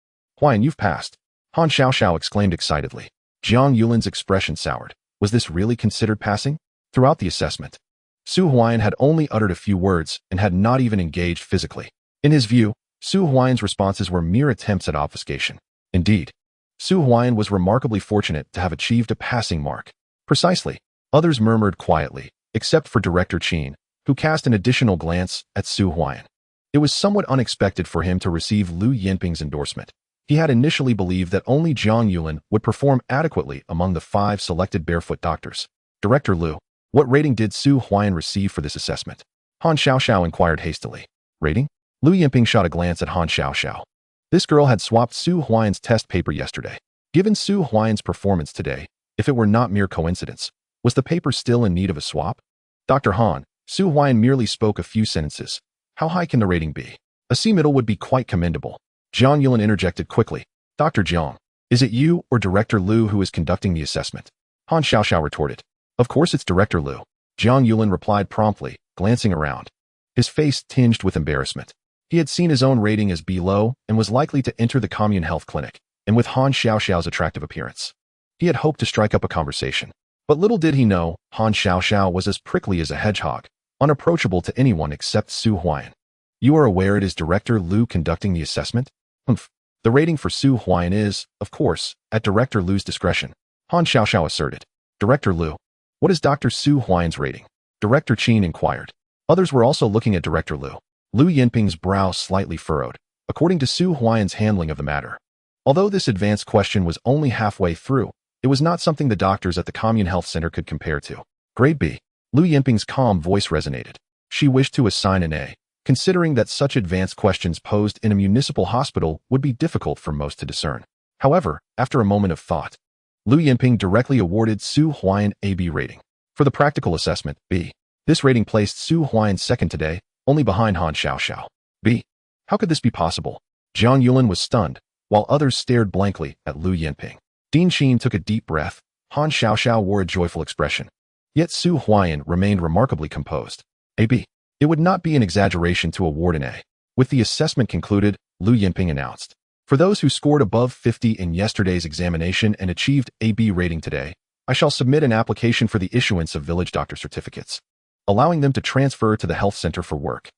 Speaker 1: Huaian, you've passed. Han Xiaoxiao exclaimed excitedly. Jiang Yulan's expression soured. Was this really considered passing? Throughout the assessment, Su Huaian had only uttered a few words and had not even engaged physically. In his view, Su Huaian's responses were mere attempts at obfuscation. Indeed, Su Huaian was remarkably fortunate to have achieved a passing mark. Precisely. Others murmured quietly, except for Director Qin, who cast an additional glance at Su Huaian. It was somewhat unexpected for him to receive Lu Yinping's endorsement. He had initially believed that only Jiang Yulan would perform adequately among the 5 selected barefoot doctors. Director Lu, what rating did Su Huaian receive for this assessment? Han Xiaoxiao inquired hastily. Rating? Lu Yinping shot a glance at Han Xiaoxiao. This girl had swapped Su Huaian's test paper yesterday. Given Su Huaian's performance today, if it were not mere coincidence, was the paper still in need of a swap? Dr. Han, Su Huaian merely spoke a few sentences. How high can the rating be? A C middle would be quite commendable. Jiang Yulin interjected quickly. Dr. Jiang, is it you or Director Liu who is conducting the assessment? Han Xiaoxiao retorted. Of course it's Director Liu. Jiang Yulin replied promptly, glancing around. His face tinged with embarrassment. He had seen his own rating as B low and was likely to enter the commune health clinic, and with Han Xiaoxiao's attractive appearance, he had hoped to strike up a conversation. But little did he know, Han Xiaoxiao was as prickly as a hedgehog, unapproachable to anyone except Su Huaian. You are aware it is Director Liu conducting the assessment? Humph. The rating for Su Huaian is, of course, at Director Liu's discretion, Han Xiaoxiao asserted. Director Liu. What is Dr. Su Huaian's rating? Director Qin inquired. Others were also looking at Director Liu. Liu Yinping's brow slightly furrowed, according to Su Huaian's handling of the matter. Although this advanced question was only halfway through, it was not something the doctors at the Commune Health Center could compare to. Grade B. Liu Yinping's calm voice resonated. She wished to assign an A, considering that such advanced questions posed in a municipal hospital would be difficult for most to discern. However, after a moment of thought, Liu Yinping directly awarded Su Huaian a B rating. For the practical assessment, B. This rating placed Su Huaian second today, only behind Han Xiaoxiao. B. How could this be possible? Jiang Yulin was stunned, while others stared blankly at Liu Yinping. Dean Qin took a deep breath. Han Xiaoxiao wore a joyful expression. Yet Su Huaian remained remarkably composed. A B. It would not be an exaggeration to award an A. With the assessment concluded, Liu Yinping announced. For those who scored above 50 in yesterday's examination and achieved a B rating today, I shall submit an application for the issuance of village doctor certificates, allowing them to transfer to the health center for work.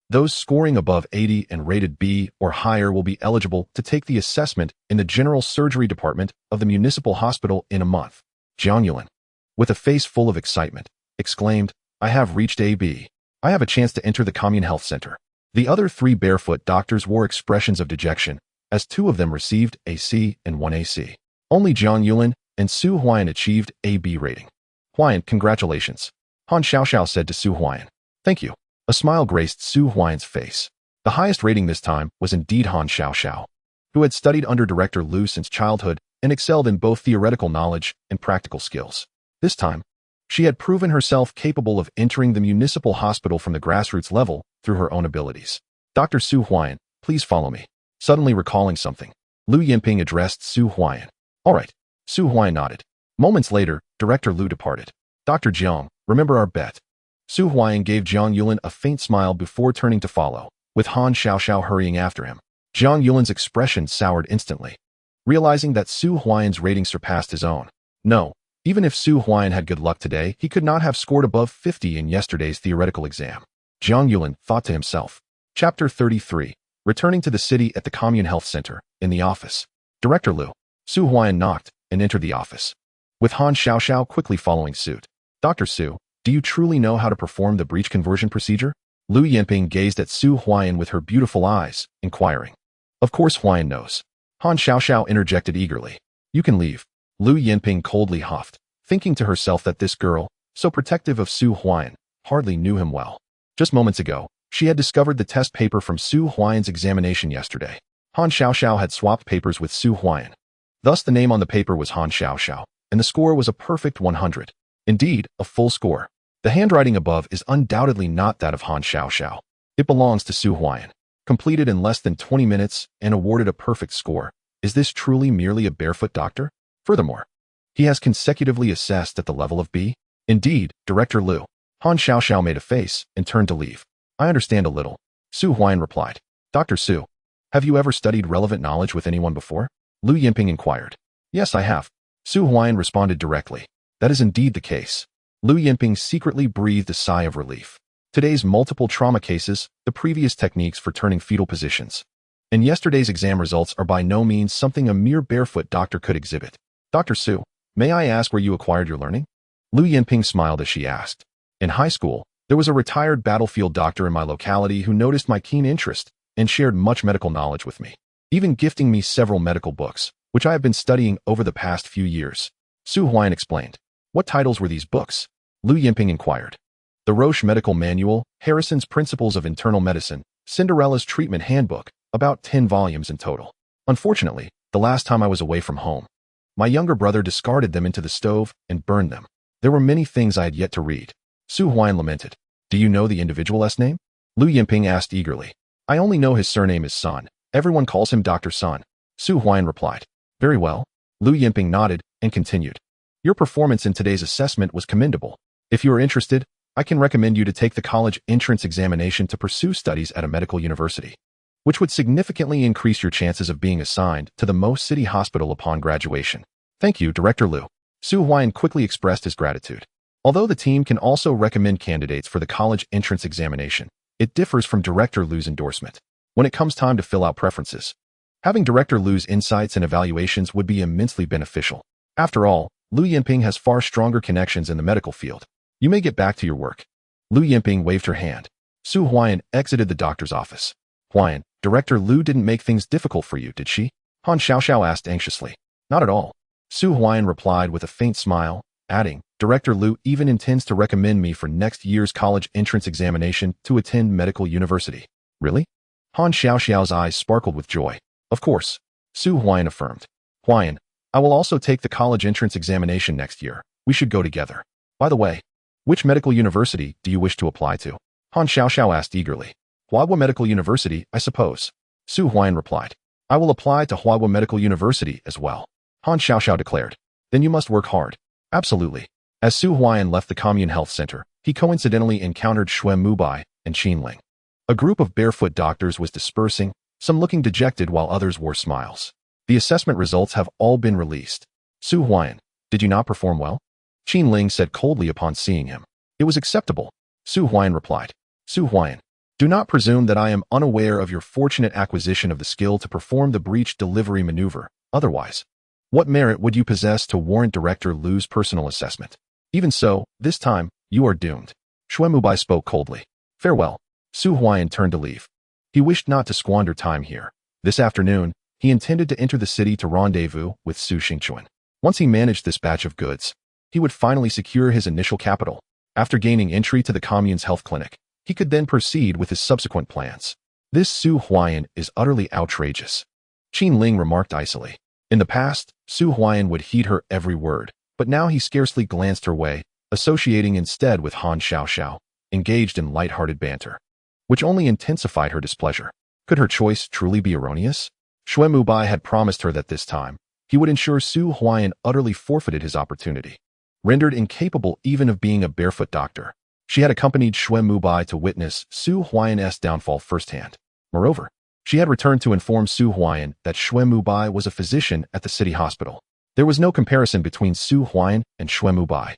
Speaker 1: Those scoring above 80 and rated B or higher will be eligible to take the assessment in the general surgery department of the municipal hospital in a month. Jiang Yulin, with a face full of excitement, exclaimed, I have reached AB. I have a chance to enter the commune health center. The other three barefoot doctors wore expressions of dejection, as two of them received a C and one AC. Only Jiang Yulin and Su Huaian achieved a B rating. Huaian, congratulations. Han Xiaoxiao said to Su Huaian. Thank you. A smile graced Su Huaian's face. The highest rating this time was indeed Han Xiaoxiao, who had studied under Director Liu since childhood and excelled in both theoretical knowledge and practical skills. This time, she had proven herself capable of entering the municipal hospital from the grassroots level through her own abilities. Dr. Su Huaian, please follow me. Suddenly recalling something, Liu Yinping addressed Su Huaian. All right. Su Huaian nodded. Moments later, Director Liu departed. Dr. Jiang, remember our bet. Su Huaian gave Jiang Yulin a faint smile before turning to follow, with Han Xiaoxiao hurrying after him. Jiang Yulin's expression soured instantly, realizing that Su Huaian's rating surpassed his own. No, even if Su Huaian had good luck today, he could not have scored above 50 in yesterday's theoretical exam. Jiang Yulin thought to himself. Chapter 33. Returning to the city at the Commune Health Center, in the office. Director Liu. Su Huaian knocked and entered the office, with Han Xiaoxiao quickly following suit. Dr. Su, do you truly know how to perform the breech conversion procedure? Liu Yinping gazed at Su Huaian with her beautiful eyes, inquiring. Of course Huaian knows. Han Xiaoxiao interjected eagerly. You can leave. Liu Yinping coldly huffed, thinking to herself that this girl, so protective of Su Huaian, hardly knew him well. Just moments ago, she had discovered the test paper from Su Huaian's examination yesterday. Han Xiaoxiao had swapped papers with Su Huaian. Thus the name on the paper was Han Xiaoxiao, and the score was a perfect 100. Indeed, a full score. The handwriting above is undoubtedly not that of Han Xiaoxiao. It belongs to Su Huaian. Completed in less than 20 minutes and awarded a perfect score. Is this truly merely a barefoot doctor? Furthermore, he has consecutively assessed at the level of B? Indeed, Director Liu. Han Xiaoxiao made a face and turned to leave. I understand a little. Su Huaian replied. Dr. Su, have you ever studied relevant knowledge with anyone before? Liu Yinping inquired. Yes, I have. Su Huaian responded directly. That is indeed the case. Liu Yinping secretly breathed a sigh of relief. Today's multiple trauma cases, the previous techniques for turning fetal positions, and yesterday's exam results are by no means something a mere barefoot doctor could exhibit. Dr. Su, may I ask where you acquired your learning? Liu Yinping smiled as she asked. In high school, there was a retired battlefield doctor in my locality who noticed my keen interest and shared much medical knowledge with me, even gifting me several medical books, which I have been studying over the past few years. Su Huaian explained. What titles were these books? Liu Yinping inquired. The Roche Medical Manual, Harrison's Principles of Internal Medicine, Cinderella's Treatment Handbook, about 10 volumes in total. Unfortunately, the last time I was away from home, my younger brother discarded them into the stove and burned them. There were many things I had yet to read. Su Huaian lamented. Do you know the individual's name? Lu Yinping asked eagerly. I only know his surname is Sun. Everyone calls him Dr. Sun. Su Huaiyan replied. Very well. Lu Yinping nodded and continued. Your performance in today's assessment was commendable. If you are interested, I can recommend you to take the college entrance examination to pursue studies at a medical university, which would significantly increase your chances of being assigned to the most city hospital upon graduation. Thank you, Director Lu. Su Huaiyan quickly expressed his gratitude. Although the team can also recommend candidates for the college entrance examination, it differs from Director Lu's endorsement. When it comes time to fill out preferences, having Director Lu's insights and evaluations would be immensely beneficial. After all, Lu Yinping has far stronger connections in the medical field. You may get back to your work. Lu Yinping waved her hand. Su Huaiyan exited the doctor's office. Huaiyan, Director Lu didn't make things difficult for you, did she? Han Xiaoxiao asked anxiously. Not at all. Su Huaiyan replied with a faint smile, adding, Director Lu even intends to recommend me for next year's college entrance examination to attend medical university. Really? Han Xiaoxiao's eyes sparkled with joy. Of course. Su Huaiyan affirmed. Huaiyan, I will also take the college entrance examination next year. We should go together. By the way, which medical university do you wish to apply to? Han Xiaoxiao asked eagerly. Huaiwa Medical University, I suppose. Su Huaiyan replied. I will apply to Huaiwa Medical University as well. Han Xiaoxiao declared. Then you must work hard. Absolutely. As Su Huaiyan left the commune health center, he coincidentally encountered Xue Mubai and Qin Ling. A group of barefoot doctors was dispersing, some looking dejected while others wore smiles. The assessment results have all been released. Su Huaiyan, did you not perform well? Qin Ling said coldly upon seeing him. It was acceptable. Su Huaiyan replied. Su Huaiyan, do not presume that I am unaware of your fortunate acquisition of the skill to perform the breech delivery maneuver. Otherwise, what merit would you possess to warrant Director Lu's personal assessment? Even so, this time, you are doomed. Xue Mubai spoke coldly. Farewell. Su Huaiyan turned to leave. He wished not to squander time here. This afternoon, he intended to enter the city to rendezvous with Su Xingchuan. Once he managed this batch of goods, he would finally secure his initial capital. After gaining entry to the commune's health clinic, he could then proceed with his subsequent plans. This Su Huaiyan is utterly outrageous. Qin Ling remarked icily. In the past, Su Huaiyan would heed her every word, but now he scarcely glanced her way, associating instead with Han Xiaoxiao, engaged in light-hearted banter, which only intensified her displeasure. Could her choice truly be erroneous? Xue Mubai had promised her that this time, he would ensure Su Huaiyan utterly forfeited his opportunity. Rendered incapable even of being a barefoot doctor, she had accompanied Xue Mubai to witness Su Huaiyan's downfall firsthand. Moreover, she had returned to inform Su Huaiyan that Xue Mubai was a physician at the city hospital. There was no comparison between Su Huaiyan and Xue Mubai.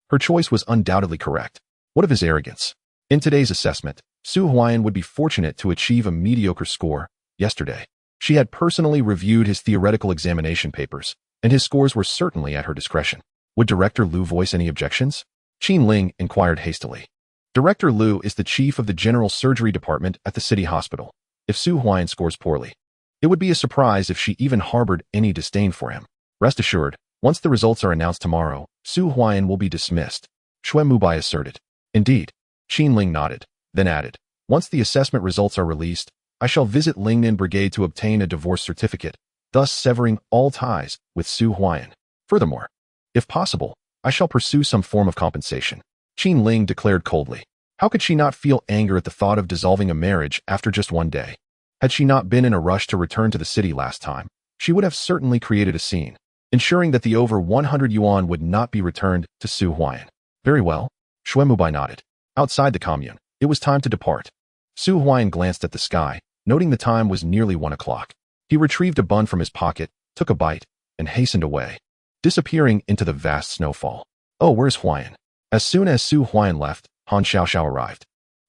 Speaker 1: Her choice was undoubtedly correct. What of his arrogance? In today's assessment, Su Huaiyan would be fortunate to achieve a mediocre score. Yesterday, she had personally reviewed his theoretical examination papers, and his scores were certainly at her discretion. Would Director Lu voice any objections? Qin Ling inquired hastily. Director Lu is the chief of the general surgery department at the city hospital. If Su Huaiyan scores poorly, it would be a surprise if she even harbored any disdain for him. Rest assured, once the results are announced tomorrow, Su Huaiyan will be dismissed, Xue Mubai asserted. Indeed. Qin Ling nodded, then added, once the assessment results are released, I shall visit Lingnan Brigade to obtain a divorce certificate, thus severing all ties with Su Huaiyan. Furthermore, if possible, I shall pursue some form of compensation. Qin Ling declared coldly. How could she not feel anger at the thought of dissolving a marriage after just one day? Had she not been in a rush to return to the city last time, she would have certainly created a scene, ensuring that the over 100 yuan would not be returned to Su Huaiyan. Very well. Xue Mubai nodded. Outside the commune, it was time to depart. Su Huaiyan glanced at the sky, noting the time was nearly 1 o'clock. He retrieved a bun from his pocket, took a bite, and hastened away, disappearing into the vast snowfall. Oh, where's Huaiyan? As soon as Su Huaiyan left, Han Xiaoxiao arrived,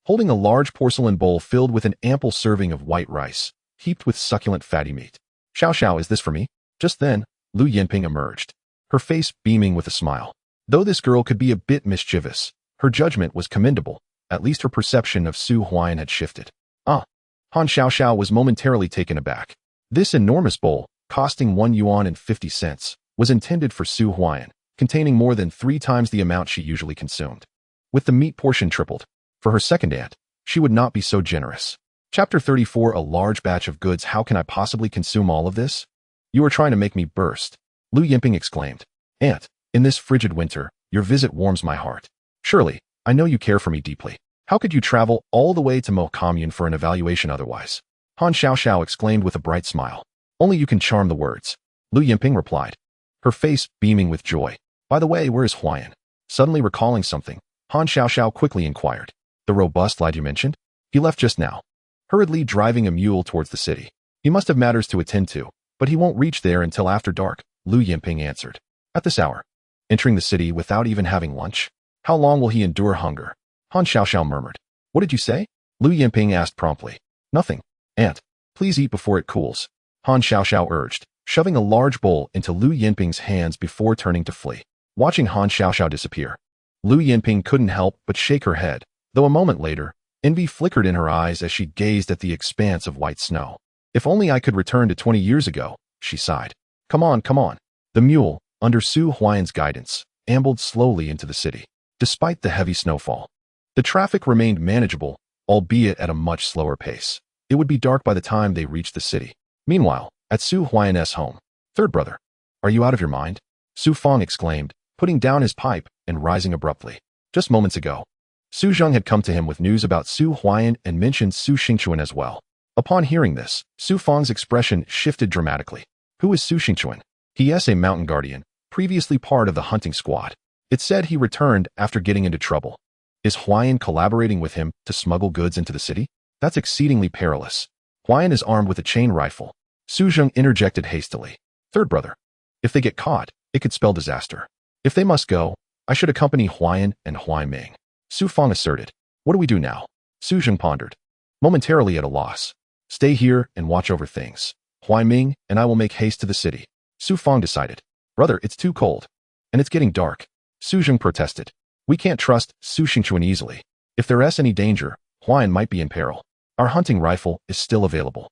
Speaker 1: holding a large porcelain bowl filled with an ample serving of white rice, heaped with succulent fatty meat. Xiaoxiao, is this for me? Just then, Lu Yinping emerged, her face beaming with a smile. Though this girl could be a bit mischievous, her judgment was commendable. At least her perception of Su Huaiyan had shifted. Ah! Han Xiaoxiao was momentarily taken aback. This enormous bowl, costing 1 yuan and 50 cents, was intended for Su Huaiyan, containing more than 3 times the amount she usually consumed. With the meat portion tripled, for her second aunt, she would not be so generous. Chapter 34. A large batch of goods. How can I possibly consume all of this? You are trying to make me burst, Lu Yinping exclaimed. Aunt, in this frigid winter, your visit warms my heart. Surely, I know you care for me deeply. How could you travel all the way to Mo Commune for an evaluation otherwise? Han Xiaoxiao exclaimed with a bright smile. Only you can charm the words. Lu Yinping replied, her face beaming with joy. By the way, where is Huaian? Suddenly recalling something, Han Xiaoxiao quickly inquired. The robust lad you mentioned? He left just now. Hurriedly driving a mule towards the city. He must have matters to attend to, but he won't reach there until after dark, Lu Yinping answered. At this hour? Entering the city without even having lunch? How long will he endure hunger? Han Xiaoxiao murmured. What did you say? Lu Yinping asked promptly. Nothing. Aunt, please eat before it cools. Han Xiaoxiao urged, shoving a large bowl into Lu Yinping's hands before turning to flee. Watching Han Xiaoxiao disappear, Lu Yinping couldn't help but shake her head, though a moment later, envy flickered in her eyes as she gazed at the expanse of white snow. If only I could return to 20 years ago, she sighed. Come on, come on. The mule, under Su Huaiyan's guidance, ambled slowly into the city. Despite the heavy snowfall, the traffic remained manageable, albeit at a much slower pace. It would be dark by the time they reached the city. Meanwhile, at Su Huaiyan's home, third brother, are you out of your mind? Su Fong exclaimed, putting down his pipe and rising abruptly. Just moments ago, Su Zheng had come to him with news about Su Huaiyan and mentioned Su Xingchuan as well. Upon hearing this, Su Fong's expression shifted dramatically. Who is Su Xingchuan? He is a mountain guardian, previously part of the hunting squad. It said he returned after getting into trouble. Is Huaiyan collaborating with him to smuggle goods into the city? That's exceedingly perilous. Huaiyan is armed with a chain rifle. Su Zheng interjected hastily. Third brother, if they get caught, it could spell disaster. If they must go, I should accompany Huaiyan and Huaiming. Su Fong asserted. What do we do now? Su Zheng pondered, momentarily at a loss. Stay here and watch over things. Huaiming and I will make haste to the city. Su Fong decided. Brother, it's too cold. And it's getting dark. Su Zheng protested. We can't trust Su Xingchuan easily. If there is any danger, Huaiyan might be in peril. Our hunting rifle is still available.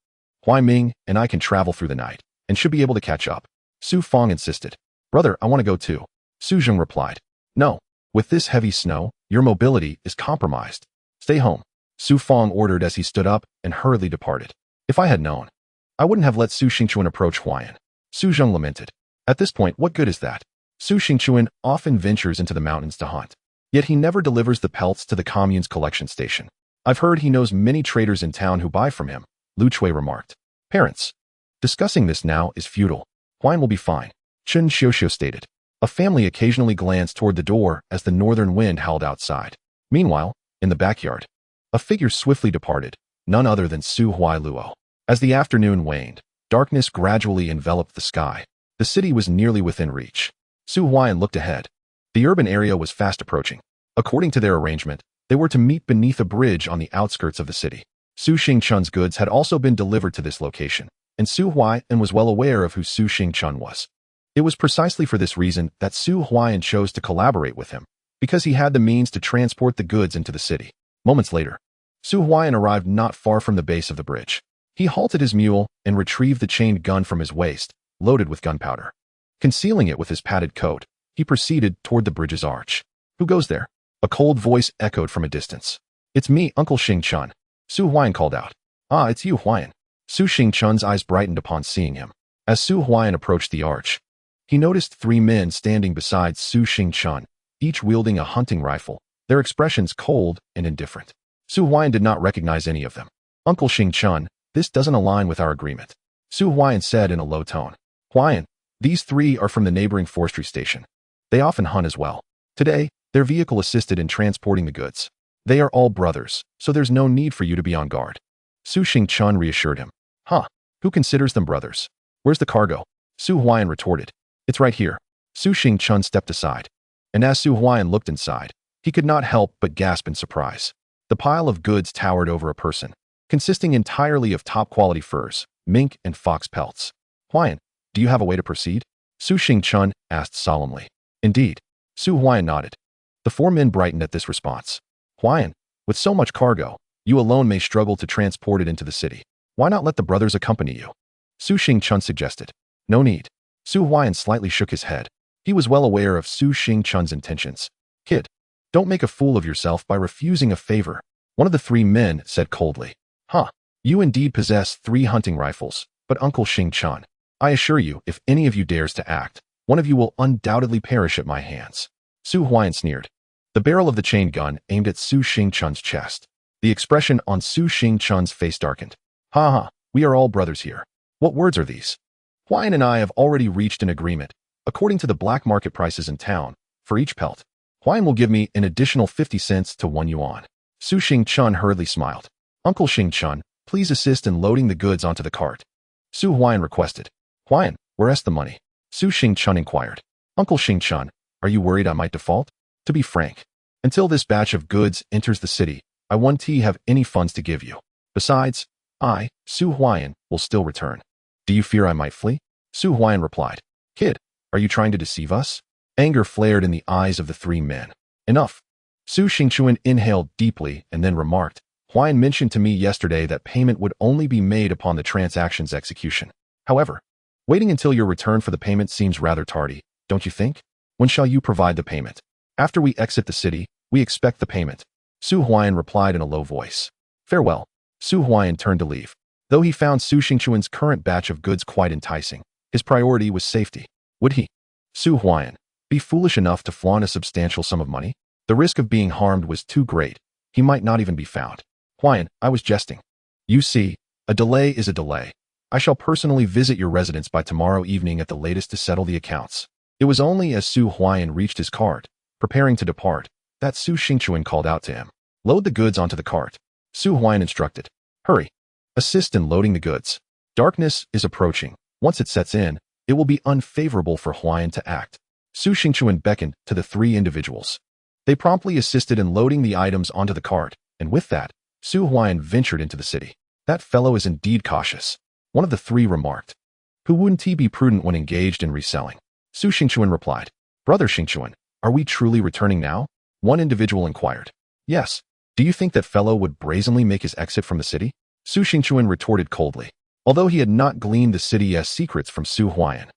Speaker 1: Huaiming and I can travel through the night, and should be able to catch up. Su Fong insisted. Brother, I want to go too. Su Zheng replied. No. With this heavy snow, your mobility is compromised. Stay home. Su Fong ordered as he stood up and hurriedly departed. If I had known, I wouldn't have let Su Xingchuan approach Huaiyan. Su Zheng lamented. At this point, what good is that? Su Xingchuan often ventures into the mountains to hunt. Yet he never delivers the pelts to the commune's collection station. I've heard he knows many traders in town who buy from him, Lu Chui remarked. Parents, discussing this now is futile. Huaiyan will be fine, Chen Xiuxiu stated. A family occasionally glanced toward the door as the northern wind howled outside. Meanwhile, in the backyard, a figure swiftly departed, none other than Su Huailuo. As the afternoon waned, darkness gradually enveloped the sky. The city was nearly within reach. Su Huaiyan looked ahead. The urban area was fast approaching. According to their arrangement, they were to meet beneath a bridge on the outskirts of the city. Su Xingchun's goods had also been delivered to this location, and Su Huaiyan was well aware of who Su Xingchun was. It was precisely for this reason that Su Huaiyan chose to collaborate with him, because he had the means to transport the goods into the city. Moments later, Su Huaiyan arrived not far from the base of the bridge. He halted his mule and retrieved the chained gun from his waist, loaded with gunpowder. Concealing it with his padded coat, he proceeded toward the bridge's arch. Who goes there? A cold voice echoed from a distance. It's me, Uncle Xingchun. Su Huaiyan called out. Ah, it's you, Huaiyan. Su Xingchun's eyes brightened upon seeing him. As Su Huaiyan approached the arch, he noticed 3 men standing beside Su Xingchun, each wielding a hunting rifle, their expressions cold and indifferent. Su Huaiyan did not recognize any of them. Uncle Xingchun, this doesn't align with our agreement, Su Huaiyan said in a low tone. Huaiyan, these 3 are from the neighboring forestry station. They often hunt as well. Today, their vehicle assisted in transporting the goods. They are all brothers, so there's no need for you to be on guard. Su Xingchun reassured him. Huh, who considers them brothers? Where's the cargo? Su Huaiyan retorted. It's right here. Su Xingchun stepped aside, and as Su Huaiyan looked inside, he could not help but gasp in surprise. The pile of goods towered over a person, consisting entirely of top-quality furs, mink, and fox pelts. Huaiyan, do you have a way to proceed? Su Xingchun asked solemnly. Indeed. Su Huaiyan nodded. The 4 men brightened at this response. Huaiyan, with so much cargo, you alone may struggle to transport it into the city. Why not let the brothers accompany you? Su Xingchun suggested. No need. Su Huaiyan slightly shook his head. He was well aware of Su Xingchun's intentions. Kid, don't make a fool of yourself by refusing a favor, one of the 3 men said coldly. Huh, you indeed possess 3 hunting rifles, but Uncle Xingchun, I assure you, if any of you dares to act, one of you will undoubtedly perish at my hands. Su Huaiyan sneered. the barrel of the chain gun aimed at Su Xingchun's chest. The expression on Su Xingchun's face darkened. Ha ha, we are all brothers here. What words are these? Huaian and I have already reached an agreement. According to the black market prices in town, for each pelt, Huaian will give me an additional 50 cents to 1 yuan. Su Xingchun hurriedly smiled. Uncle Xingchun, please assist in loading the goods onto the cart. Su Huaian requested. Huaian, where's the money? Su Xingchun inquired. Uncle Xingchun, are you worried I might default? To be frank, until this batch of goods enters the city, I won't have any funds to give you. Besides, I, Su Huaian, will still return. Do you fear I might flee? Su Huaian replied. Kid, are you trying to deceive us? Anger flared in the eyes of the three men. Enough. Su Xingchun inhaled deeply and then remarked, Huaian mentioned to me yesterday that payment would only be made upon the transaction's execution. However, waiting until your return for the payment seems rather tardy, don't you think? When shall you provide the payment? After we exit the city, we expect the payment. Su Huaian replied in a low voice. Farewell. Su Huaian turned to leave. Though he found Su Xingchun's current batch of goods quite enticing, his priority was safety. Would he, Su Huaian, be foolish enough to flaunt a substantial sum of money? The risk of being harmed was too great. He might not even be found. Huaian, I was jesting. You see, a delay is a delay. I shall personally visit your residence by tomorrow evening at the latest to settle the accounts. It was only as Su Huaian reached his cart, preparing to depart, that Su Xingchun called out to him. Load the goods onto the cart. Su Huaian instructed. Hurry. Assist in loading the goods. Darkness is approaching. Once it sets in, it will be unfavorable for Huaian to act. Su Xingchun beckoned to the three individuals. They promptly assisted in loading the items onto the cart, and with that, Su Huaian ventured into the city. That fellow is indeed cautious. One of the three remarked. Who wouldn't he be prudent when engaged in reselling? Su Xingchun replied. Brother Xingchun, are we truly returning now? One individual inquired. Yes. Do you think that fellow would brazenly make his exit from the city? Su Xingchun retorted coldly. Although he had not gleaned the city's secrets from Su Huaian,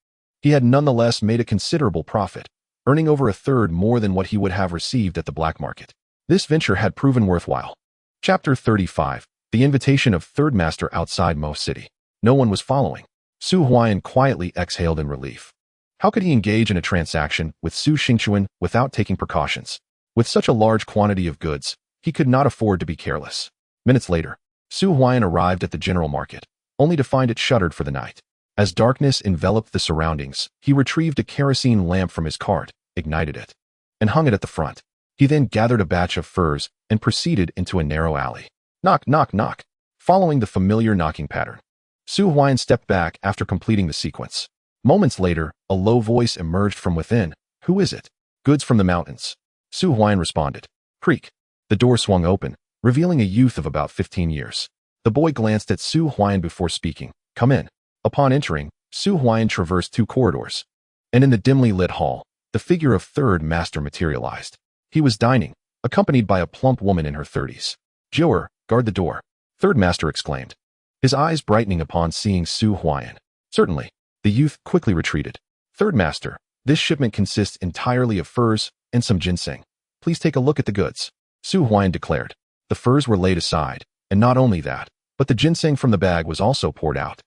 Speaker 1: he had nonetheless made a considerable profit, earning over a third more than what he would have received at the black market. This venture had proven worthwhile. Chapter 35. The invitation of Third Master outside Mo City. No one was following. Su Huaian quietly exhaled in relief. How could he engage in a transaction with Su Xingchun without taking precautions? With such a large quantity of goods, he could not afford to be careless. Minutes later, Su Huaian arrived at the general market, only to find it shuttered for the night. As darkness enveloped the surroundings, he retrieved a kerosene lamp from his cart, ignited it, and hung it at the front. He then gathered a batch of furs and proceeded into a narrow alley. Knock, knock, knock. Following the familiar knocking pattern, Su Huaian stepped back after completing the sequence. Moments later, a low voice emerged from within. Who is it? Goods from the mountains. Su Huaian responded. Creak. The door swung open, revealing a youth of about 15 years. The boy glanced at Su Huaian before speaking. Come in. Upon entering, Su Huaian traversed 2 corridors, and in the dimly lit hall, the figure of Third Master materialized. He was dining, accompanied by a plump woman in her 30s. Joer, guard the door, Third Master exclaimed, his eyes brightening upon seeing Su Huaian. Certainly. The youth quickly retreated. Third Master, this shipment consists entirely of furs and some ginseng. Please take a look at the goods. Su Huaian declared. The furs were laid aside, and not only that, but the ginseng from the bag was also poured out.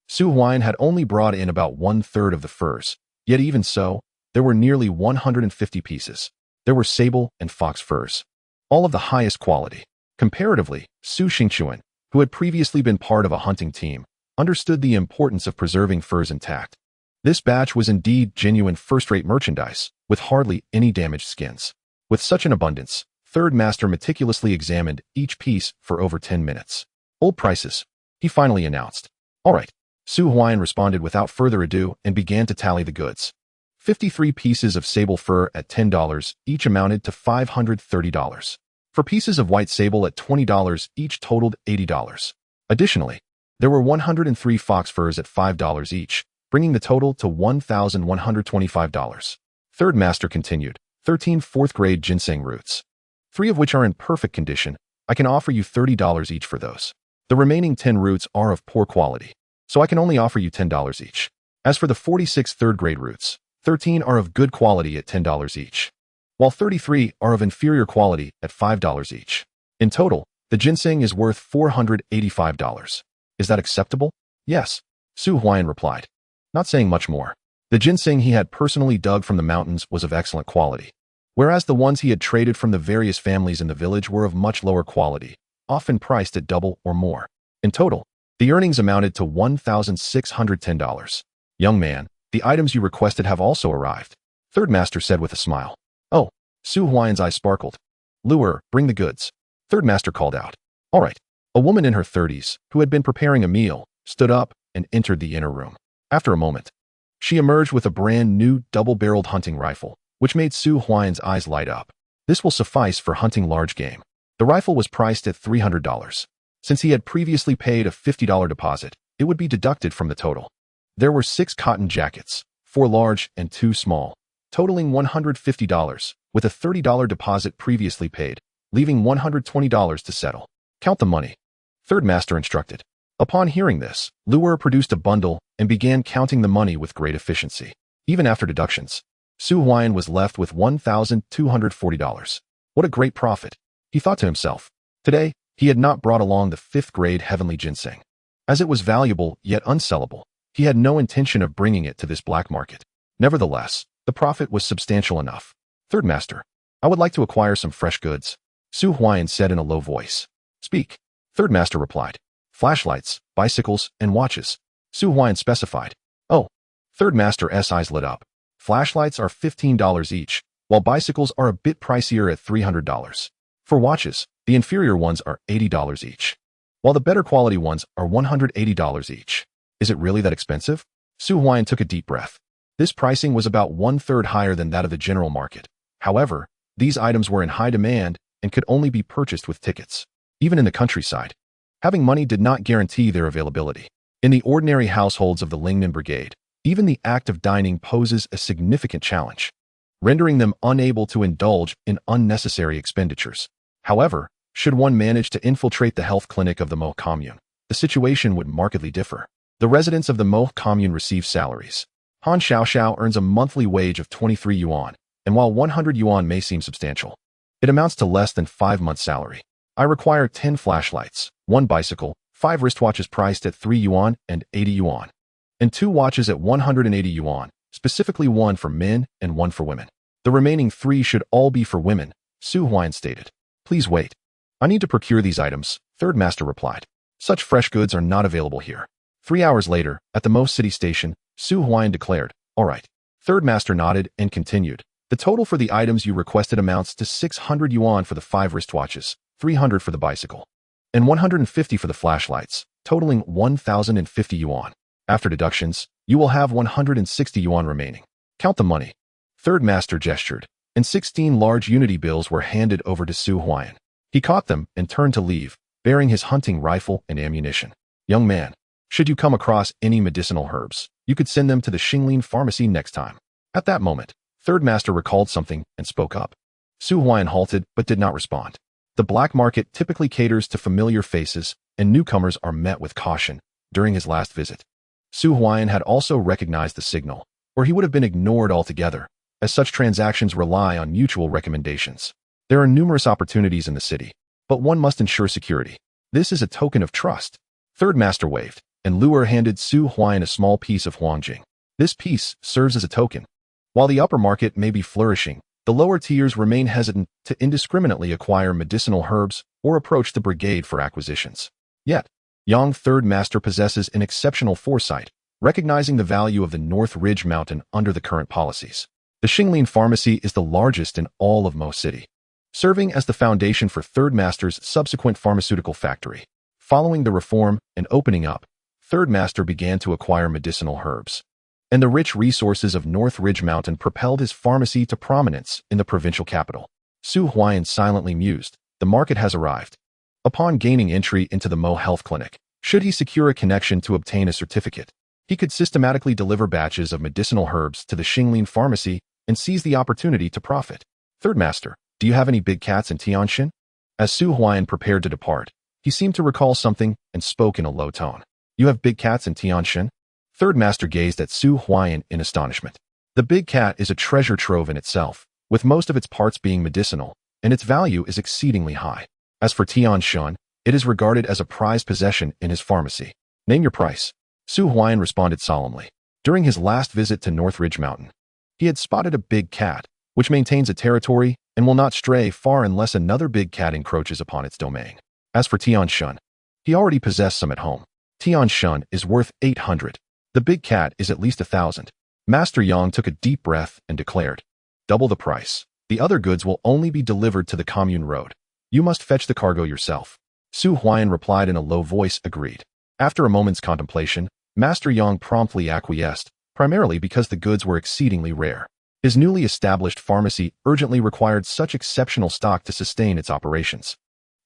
Speaker 1: Su Huaian had only brought in about 1/3 of the furs, yet even so, there were nearly 150 pieces. There were sable and fox furs, all of the highest quality. Comparatively, Su Xingchun, who had previously been part of a hunting team, understood the importance of preserving furs intact. This batch was indeed genuine first-rate merchandise, with hardly any damaged skins. With such an abundance, Third Master meticulously examined each piece for over 10 minutes. Old prices, he finally announced. All right. Su Huaian responded without further ado and began to tally the goods. 53 pieces of sable fur at $10 each amounted to $530. For pieces of white sable at $20 each totaled $80. Additionally, there were 103 fox furs at $5 each, bringing the total to $1,125. Third Master continued. 13 fourth-grade ginseng roots, 3 of which are in perfect condition. I can offer you $30 each for those. The remaining 10 roots are of poor quality, so I can only offer you $10 each. As for the 46 third-grade roots, 13 are of good quality at $10 each, while 33 are of inferior quality at $5 each. In total, the ginseng is worth $485. Is that acceptable? Yes, Su Huaian replied, not saying much more. The ginseng he had personally dug from the mountains was of excellent quality. whereas the ones he had traded from the various families in the village were of much lower quality, often priced at double or more. In total, the earnings amounted to $1,610. Young man, the items you requested have also arrived, Third Master said with a smile. Oh, Su Huaiyan's eyes sparkled. Lure, bring the goods, Third Master called out. All right. A woman in her 30s, who had been preparing a meal, stood up and entered the inner room. After a moment, she emerged with a brand new double-barreled hunting rifle, which made Su Huaiyan's eyes light up. This will suffice for hunting large game. The rifle was priced at $300. Since he had previously paid a $50 deposit, it would be deducted from the total. There were 6 cotton jackets, 4 large and 2 small, totaling $150, with a $30 deposit previously paid, leaving $120 to settle. Count the money, Third Master instructed. Upon hearing this, Lure produced a bundle and began counting the money with great efficiency. Even after deductions, Su Huaiyan was left with $1,240. What a great profit, he thought to himself. Today, he had not brought along the 5th-grade heavenly ginseng. As it was valuable yet unsellable, he had no intention of bringing it to this black market. Nevertheless, the profit was substantial enough. Third Master, I would like to acquire some fresh goods, Su Huaiyan said in a low voice. Speak, Third Master replied. Flashlights, bicycles, and watches, Su Huaiyan specified. Oh, Third Master's eyes lit up. Flashlights are $15 each, while bicycles are a bit pricier at $300. For watches, the inferior ones are $80 each, while the better quality ones are $180 each. Is it really that expensive? Su Huaiyan took a deep breath. This pricing was about 1/3 higher than that of the general market. However, these items were in high demand and could only be purchased with tickets. Even in the countryside, having money did not guarantee their availability. In the ordinary households of the Lingnan Brigade, even the act of dining poses a significant challenge, rendering them unable to indulge in unnecessary expenditures. However, should one manage to infiltrate the health clinic of the Mo commune, the situation would markedly differ. The residents of the Mo commune receive salaries. Han Xiaoxiao earns a monthly wage of 23 yuan, and while 100 yuan may seem substantial, it amounts to less than 5 months' salary. I require 10 flashlights, 1 bicycle, 5 wristwatches priced at 3 yuan and 80 yuan, and 2 watches at 180 yuan, specifically 1 for men and 1 for women. The remaining 3 should all be for women, Su Huaiyan stated. Please wait. I need to procure these items, Third Master replied. Such fresh goods are not available here. 3 hours later, at the Mo City station, Su Huaiyan declared, All right. Third Master nodded and continued. The total for the items you requested amounts to 600 yuan for the 5 wristwatches, 300 for the bicycle, and 150 for the flashlights, totaling 1,050 yuan. After deductions, you will have 160 yuan remaining. Count the money. Third Master gestured, and 16 large unity bills were handed over to Su Huaiyan. He caught them and turned to leave, bearing his hunting rifle and ammunition. Young man, should you come across any medicinal herbs, you could send them to the Xinglin pharmacy next time. At that moment, Third Master recalled something and spoke up. Su Huaiyan halted but did not respond. The black market typically caters to familiar faces, and newcomers are met with caution. During his last visit, Su Huaiyan had also recognized the signal, or he would have been ignored altogether, as such transactions rely on mutual recommendations. There are numerous opportunities in the city, but one must ensure security. This is a token of trust. Third Master waved, and Lure handed Su Huaiyan a small piece of Huangjing. This piece serves as a token. While the upper market may be flourishing, the lower tiers remain hesitant to indiscriminately acquire medicinal herbs or approach the brigade for acquisitions. Yet, young Third Master possesses an exceptional foresight, recognizing the value of the North Ridge Mountain under the current policies. The Xinglin Pharmacy is the largest in all of Mo City, serving as the foundation for Third Master's subsequent pharmaceutical factory. Following the reform and opening up, Third Master began to acquire medicinal herbs, and the rich resources of North Ridge Mountain propelled his pharmacy to prominence in the provincial capital. Su Huaiyan silently mused, the market has arrived. Upon gaining entry into the Mo Health Clinic, should he secure a connection to obtain a certificate, he could systematically deliver batches of medicinal herbs to the Xinglin Pharmacy and seize the opportunity to profit. Third Master, do you have any big cats in Tianshan? As Su Huaiyan prepared to depart, he seemed to recall something and spoke in a low tone. You have big cats in Tianshan? Third Master gazed at Su Huaiyan in astonishment. The big cat is a treasure trove in itself, with most of its parts being medicinal, and its value is exceedingly high. As for Tianshan, it is regarded as a prized possession in his pharmacy. Name your price. Su Huaiyan responded solemnly. During his last visit to North Ridge Mountain, he had spotted a big cat, which maintains a territory and will not stray far unless another big cat encroaches upon its domain. As for Tian Shun, he already possessed some at home. Tian Shun is worth 800. The big cat is at least 1,000. Master Yang took a deep breath and declared, double the price. The other goods will only be delivered to the commune road. You must fetch the cargo yourself. Su Huaiyan replied in a low voice, agreed. After a moment's contemplation, Master Yang promptly acquiesced, primarily because the goods were exceedingly rare. His newly established pharmacy urgently required such exceptional stock to sustain its operations.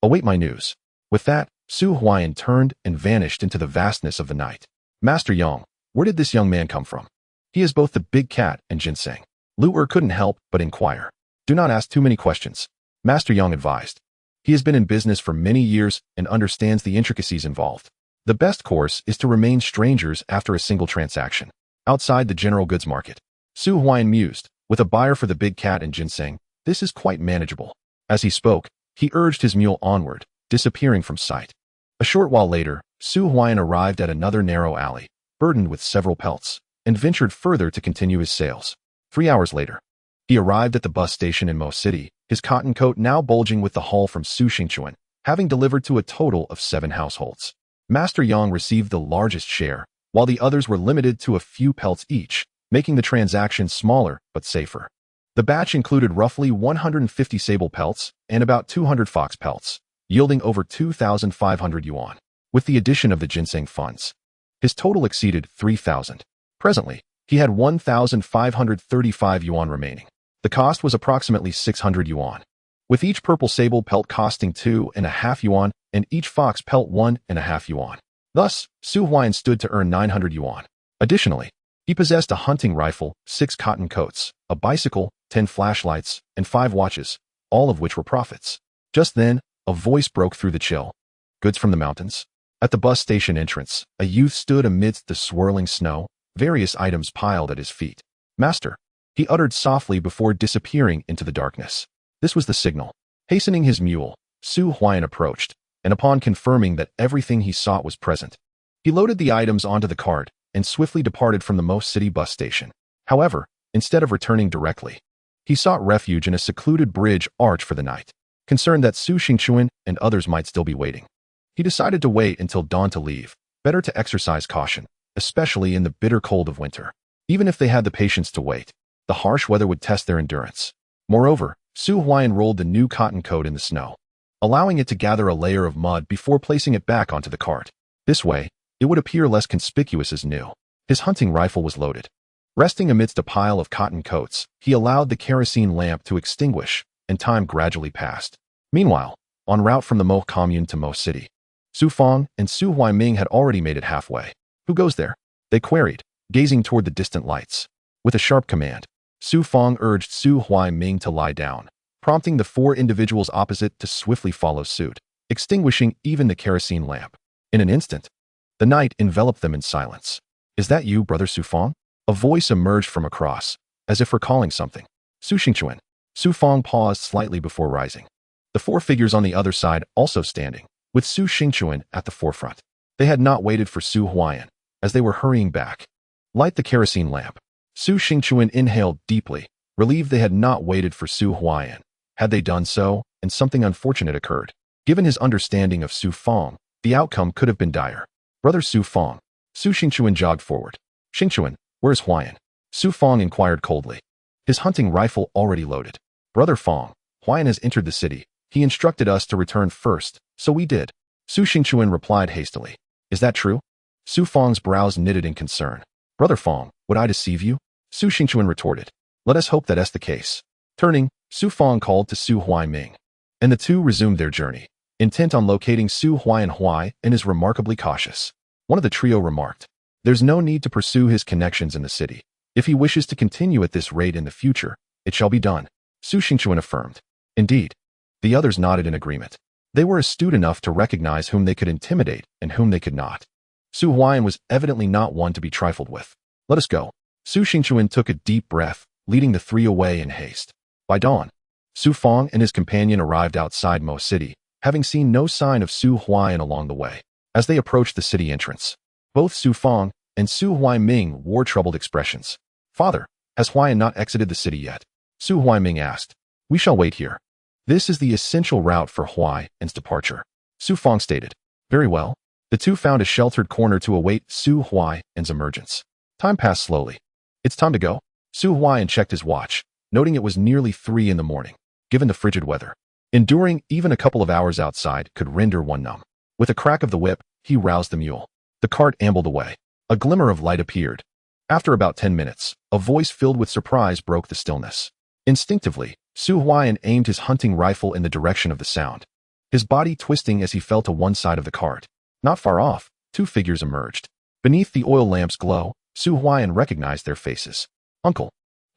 Speaker 1: Await my news. With that, Su Huaiyan turned and vanished into the vastness of the night. Master Yang, where did this young man come from? He is both the big cat and ginseng. Lu couldn't help but inquire. Do not ask too many questions, Master Yang advised. He has been in business for many years and understands the intricacies involved. The best course is to remain strangers after a single transaction. Outside the general goods market, Su Huaiyan mused, with a buyer for the big cat and ginseng, this is quite manageable. As he spoke, he urged his mule onward, disappearing from sight. A short while later, Su Huaiyan arrived at another narrow alley, burdened with several pelts, and ventured further to continue his sales. 3 hours later, he arrived at the bus station in Mo City, his cotton coat now bulging with the haul from Su Xingchuan, having delivered to a total of 7 households. Master Yang received the largest share, while the others were limited to a few pelts each, making the transaction smaller but safer. The batch included roughly 150 sable pelts and about 200 fox pelts, yielding over 2,500 yuan. With the addition of the ginseng funds, his total exceeded 3,000. Presently, he had 1,535 yuan remaining. The cost was approximately 600 yuan, with each purple sable pelt costing 2.5 yuan and each fox pelt 1.5 yuan. Thus, Su Huaiyan stood to earn 900 yuan. Additionally, he possessed a hunting rifle, 6 cotton coats, a bicycle, 10 flashlights, and 5 watches, all of which were profits. Just then, a voice broke through the chill. Goods from the mountains? At the bus station entrance, a youth stood amidst the swirling snow, various items piled at his feet. Master, he uttered softly before disappearing into the darkness. This was the signal. Hastening his mule, Su Huaiyan approached, and upon confirming that everything he sought was present, he loaded the items onto the cart and swiftly departed from the Mo City bus station. However, instead of returning directly, he sought refuge in a secluded bridge arch for the night. Concerned that Su Xingchuan and others might still be waiting, he decided to wait until dawn to leave. Better to exercise caution, especially in the bitter cold of winter. Even if they had the patience to wait, the harsh weather would test their endurance. Moreover, Su Huaiyan rolled the new cotton coat in the snow, allowing it to gather a layer of mud before placing it back onto the cart. This way, it would appear less conspicuous as new. His hunting rifle was loaded. Resting amidst a pile of cotton coats, he allowed the kerosene lamp to extinguish, and time gradually passed. Meanwhile, en route from the Mo commune to Mo City, Su Fang and Su Huaiming had already made it halfway. Who goes there? They queried, gazing toward the distant lights. With a sharp command, Su Fang urged Su Huaiming to lie down, prompting the 4 individuals opposite to swiftly follow suit, extinguishing even the kerosene lamp. In an instant, the night enveloped them in silence. Is that you, Brother Su Fang? A voice emerged from across, as if recalling something. Su Xingchuan. Su Fang paused slightly before rising. The 4 figures on the other side also standing, with Su Xingchuan at the forefront. They had not waited for Su Huaiyan, as they were hurrying back. Light the kerosene lamp. Su Xingchuan inhaled deeply, relieved they had not waited for Su Huaiyan. Had they done so, and something unfortunate occurred. Given his understanding of Su Fang, the outcome could have been dire. Brother Su Fang. Su Xingchuan jogged forward. Xingchuan, where's Huaiyan? Su Fang inquired coldly. His hunting rifle already loaded. Brother Fang, Huaiyan has entered the city. He instructed us to return first, so we did. Su Xingchuan replied hastily. Is that true? Su Fang's brows knitted in concern. Brother Fang, would I deceive you? Su Xingchuan retorted. Let us hope that is the case. Turning, Su Fang called to Su Huaiming, and the two resumed their journey, intent on locating Su Huaiyan and is remarkably cautious. One of the trio remarked, there's no need to pursue his connections in the city. If he wishes to continue at this rate in the future, it shall be done. Su Xingchuan affirmed. Indeed. The others nodded in agreement. They were astute enough to recognize whom they could intimidate and whom they could not. Su Huaiyan was evidently not one to be trifled with. Let us go. Su Xingchuan took a deep breath, leading the 3 away in haste. By dawn, Su Fang and his companion arrived outside Mo City, having seen no sign of Su Huaiyan along the way. As they approached the city entrance, both Su Fang and Su Huaiming wore troubled expressions. Father, has Huaiyan not exited the city yet? Su Huaiming asked. We shall wait here. This is the essential route for Huaian's departure. Su Fong stated. Very well. The two found a sheltered corner to await Su Huaian's emergence. Time passed slowly. It's time to go. Su Huaian checked his watch, noting it was nearly 3 in the morning, given the frigid weather. Enduring even a couple of hours outside could render one numb. With a crack of the whip, he roused the mule. The cart ambled away. A glimmer of light appeared. After about 10 minutes, a voice filled with surprise broke the stillness. Instinctively, Su Huaian aimed his hunting rifle in the direction of the sound, his body twisting as he fell to one side of the cart. Not far off, 2 figures emerged. Beneath the oil lamp's glow, Su Huaian recognized their faces. Uncle.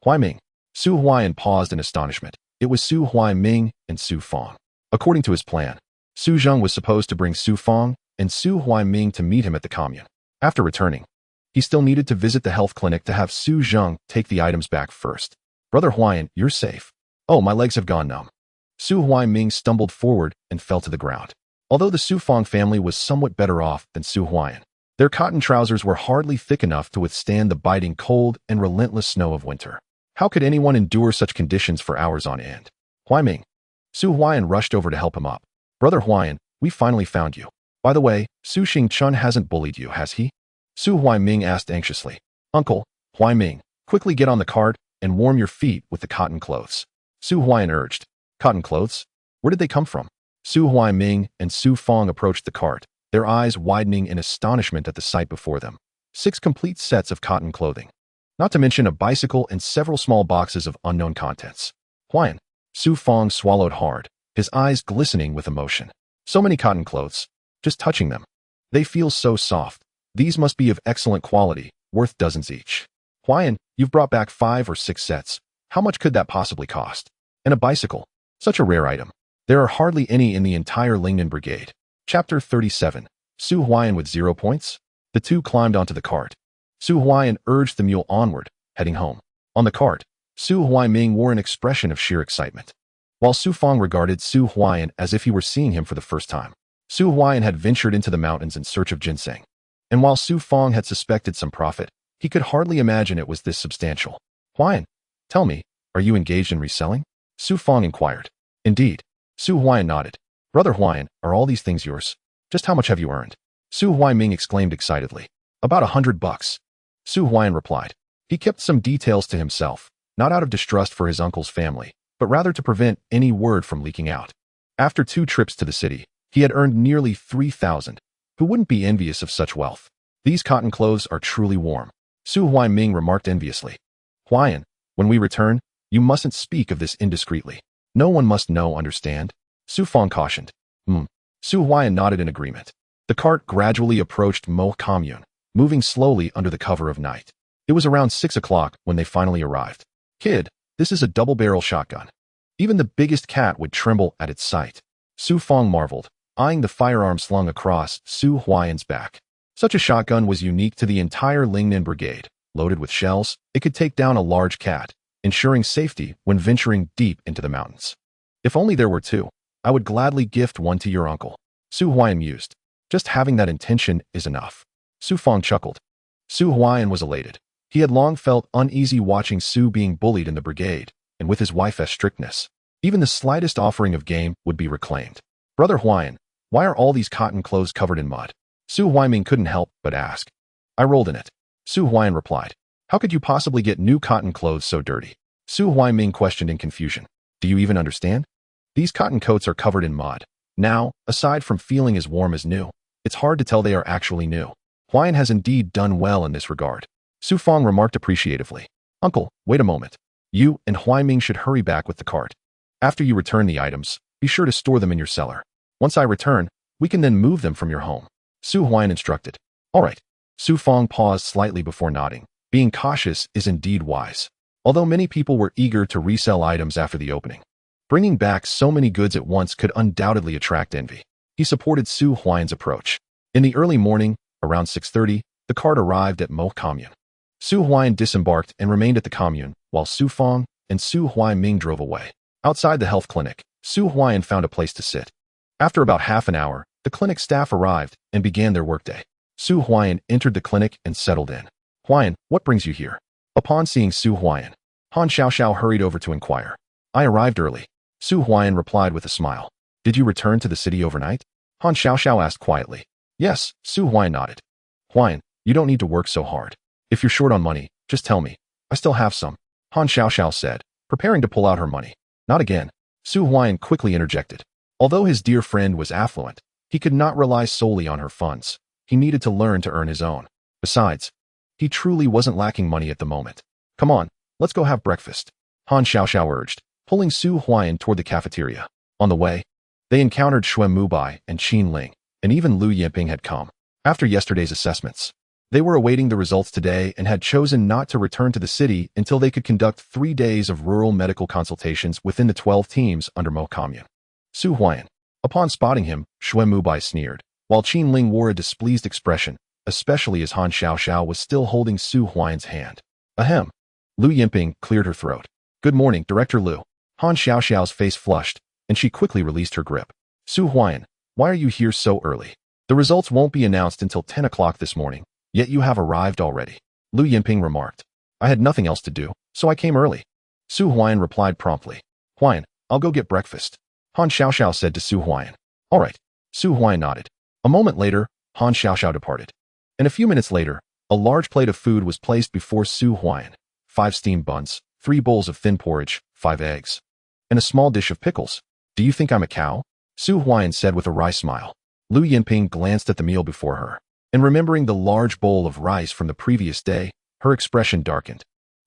Speaker 1: Huaiming. Su Huaian paused in astonishment. It was Su Huaiming and Su Fong. According to his plan, Su Zheng was supposed to bring Su Fong and Su Huaiming to meet him at the commune. After returning, he still needed to visit the health clinic to have Su Zheng take the items back first. Brother Huaian, you're safe. Oh, my legs have gone numb. Su Huaiming stumbled forward and fell to the ground. Although the Su Fong family was somewhat better off than Su Huaian, their cotton trousers were hardly thick enough to withstand the biting cold and relentless snow of winter. How could anyone endure such conditions for hours on end? Huaiming. Su Huaian rushed over to help him up. Brother Huaian, we finally found you. By the way, Su Xingchun hasn't bullied you, has he? Su Huaiming asked anxiously. Uncle, Huaiming, quickly get on the cart and warm your feet with the cotton clothes. Su Huaian urged. Cotton clothes? Where did they come from? Su Huaiming and Su Fong approached the cart, their eyes widening in astonishment at the sight before them. 6 complete sets of cotton clothing. Not to mention a bicycle and several small boxes of unknown contents. Huaian. Su Fong swallowed hard, his eyes glistening with emotion. So many cotton clothes. Just touching them. They feel so soft. These must be of excellent quality, worth dozens each. Huaian, you've brought back 5 or 6 sets. How much could that possibly cost? And a bicycle. Such a rare item. There are hardly any in the entire Lingnan Brigade. Chapter 37. Su Huaian with 0 points? The two climbed onto the cart. Su Huaian urged the mule onward, heading home. On the cart, Su Huaiming wore an expression of sheer excitement, while Su Fong regarded Su Huaian as if he were seeing him for the first time. Su Huaian had ventured into the mountains in search of ginseng, and while Su Fong had suspected some profit, he could hardly imagine it was this substantial. Huaian, tell me, are you engaged in reselling? Su Fong inquired. Indeed. Su Huaian nodded. Brother Huaian, are all these things yours? Just how much have you earned? Su Huaiming exclaimed excitedly. About $100. Su Huaian replied. He kept some details to himself, not out of distrust for his uncle's family, but rather to prevent any word from leaking out. After 2 trips to the city, he had earned nearly 3,000. Who wouldn't be envious of such wealth? These cotton clothes are truly warm. Su Huaiming remarked enviously. Huaian, when we return, you mustn't speak of this indiscreetly. No one must know, understand? Su Fong cautioned. Su Huaian nodded in agreement. The cart gradually approached Mo commune, moving slowly under the cover of night. It was around 6 o'clock when they finally arrived. Kid, this is a double-barrel shotgun. Even the biggest cat would tremble at its sight. Su Fong marveled, eyeing the firearm slung across Su Huaian's back. Such a shotgun was unique to the entire Lingnan Brigade. Loaded with shells, it could take down a large cat, ensuring safety when venturing deep into the mountains. If only there were 2, I would gladly gift one to your uncle. Su Huaian mused. Just having that intention is enough. Su Fong chuckled. Su Huaian was elated. He had long felt uneasy watching Su being bullied in the brigade, and with his wife's strictness, even the slightest offering of game would be reclaimed. Brother Huaian, why are all these cotton clothes covered in mud? Su Huaiming couldn't help but ask. I rolled in it. Su Huaian replied. How could you possibly get new cotton clothes so dirty? Su Huaiming questioned in confusion. Do you even understand? These cotton coats are covered in mud. Now, aside from feeling as warm as new, it's hard to tell they are actually new. Huaian has indeed done well in this regard. Su Fong remarked appreciatively. Uncle, wait a moment. You and Huaiming should hurry back with the cart. After you return the items, be sure to store them in your cellar. Once I return, we can then move them from your home. Su Huaian instructed. All right. Su Fong paused slightly before nodding. Being cautious is indeed wise. Although many people were eager to resell items after the opening, bringing back so many goods at once could undoubtedly attract envy. He supported Su Huaian's approach. In the early morning, around 6:30, the cart arrived at Mo commune. Su Huaian disembarked and remained at the commune, while Su Fong and Su Huaiming drove away. Outside the health clinic, Su Huaian found a place to sit. After about half an hour, the clinic staff arrived and began their workday. Su Huaian entered the clinic and settled in. Huaian, what brings you here? Upon seeing Su Huaian, Han Xiaoxiao hurried over to inquire. I arrived early. Su Huaiyan replied with a smile. Did you return to the city overnight? Han Xiaoxiao asked quietly. Yes, Su Huaiyan nodded. Huaiyan, you don't need to work so hard. If you're short on money, just tell me. I still have some. Han Xiaoxiao said, preparing to pull out her money. Not again. Su Huaiyan quickly interjected. Although his dear friend was affluent, he could not rely solely on her funds. He needed to learn to earn his own. Besides, he truly wasn't lacking money at the moment. Come on, let's go have breakfast. Han Xiaoxiao urged, pulling Su Huaiyan toward the cafeteria. On the way, they encountered Xuan Mubai and Qin Ling, and even Lu Yinping had come. After yesterday's assessments, they were awaiting the results today and had chosen not to return to the city until they could conduct 3 days of rural medical consultations within the 12 teams under Mo Commune. Su Huaiyan. Upon spotting him, Xuan Mubai sneered, while Qin Ling wore a displeased expression, especially as Han Xiaoxiao was still holding Su Huaiyan's hand. Ahem. Lu Yinping cleared her throat. Good morning, Director Lu. Han Xiaoxiao's face flushed, and she quickly released her grip. Su Huaiyan, why are you here so early? The results won't be announced until 10 o'clock this morning, yet you have arrived already. Lu Yinping remarked. I had nothing else to do, so I came early. Su Huaiyan replied promptly. Huaiyan, I'll go get breakfast. Han Xiaoxiao said to Su Huaiyan. All right. Su Huaiyan nodded. A moment later, Han Xiaoxiao departed. And a few minutes later, a large plate of food was placed before Su Huaiyan. 5 steamed buns, 3 bowls of thin porridge, 5 eggs, and a small dish of pickles. Do you think I'm a cow? Su Huaiyan said with a wry smile. Lu Yinping glanced at the meal before her, and remembering the large bowl of rice from the previous day, her expression darkened.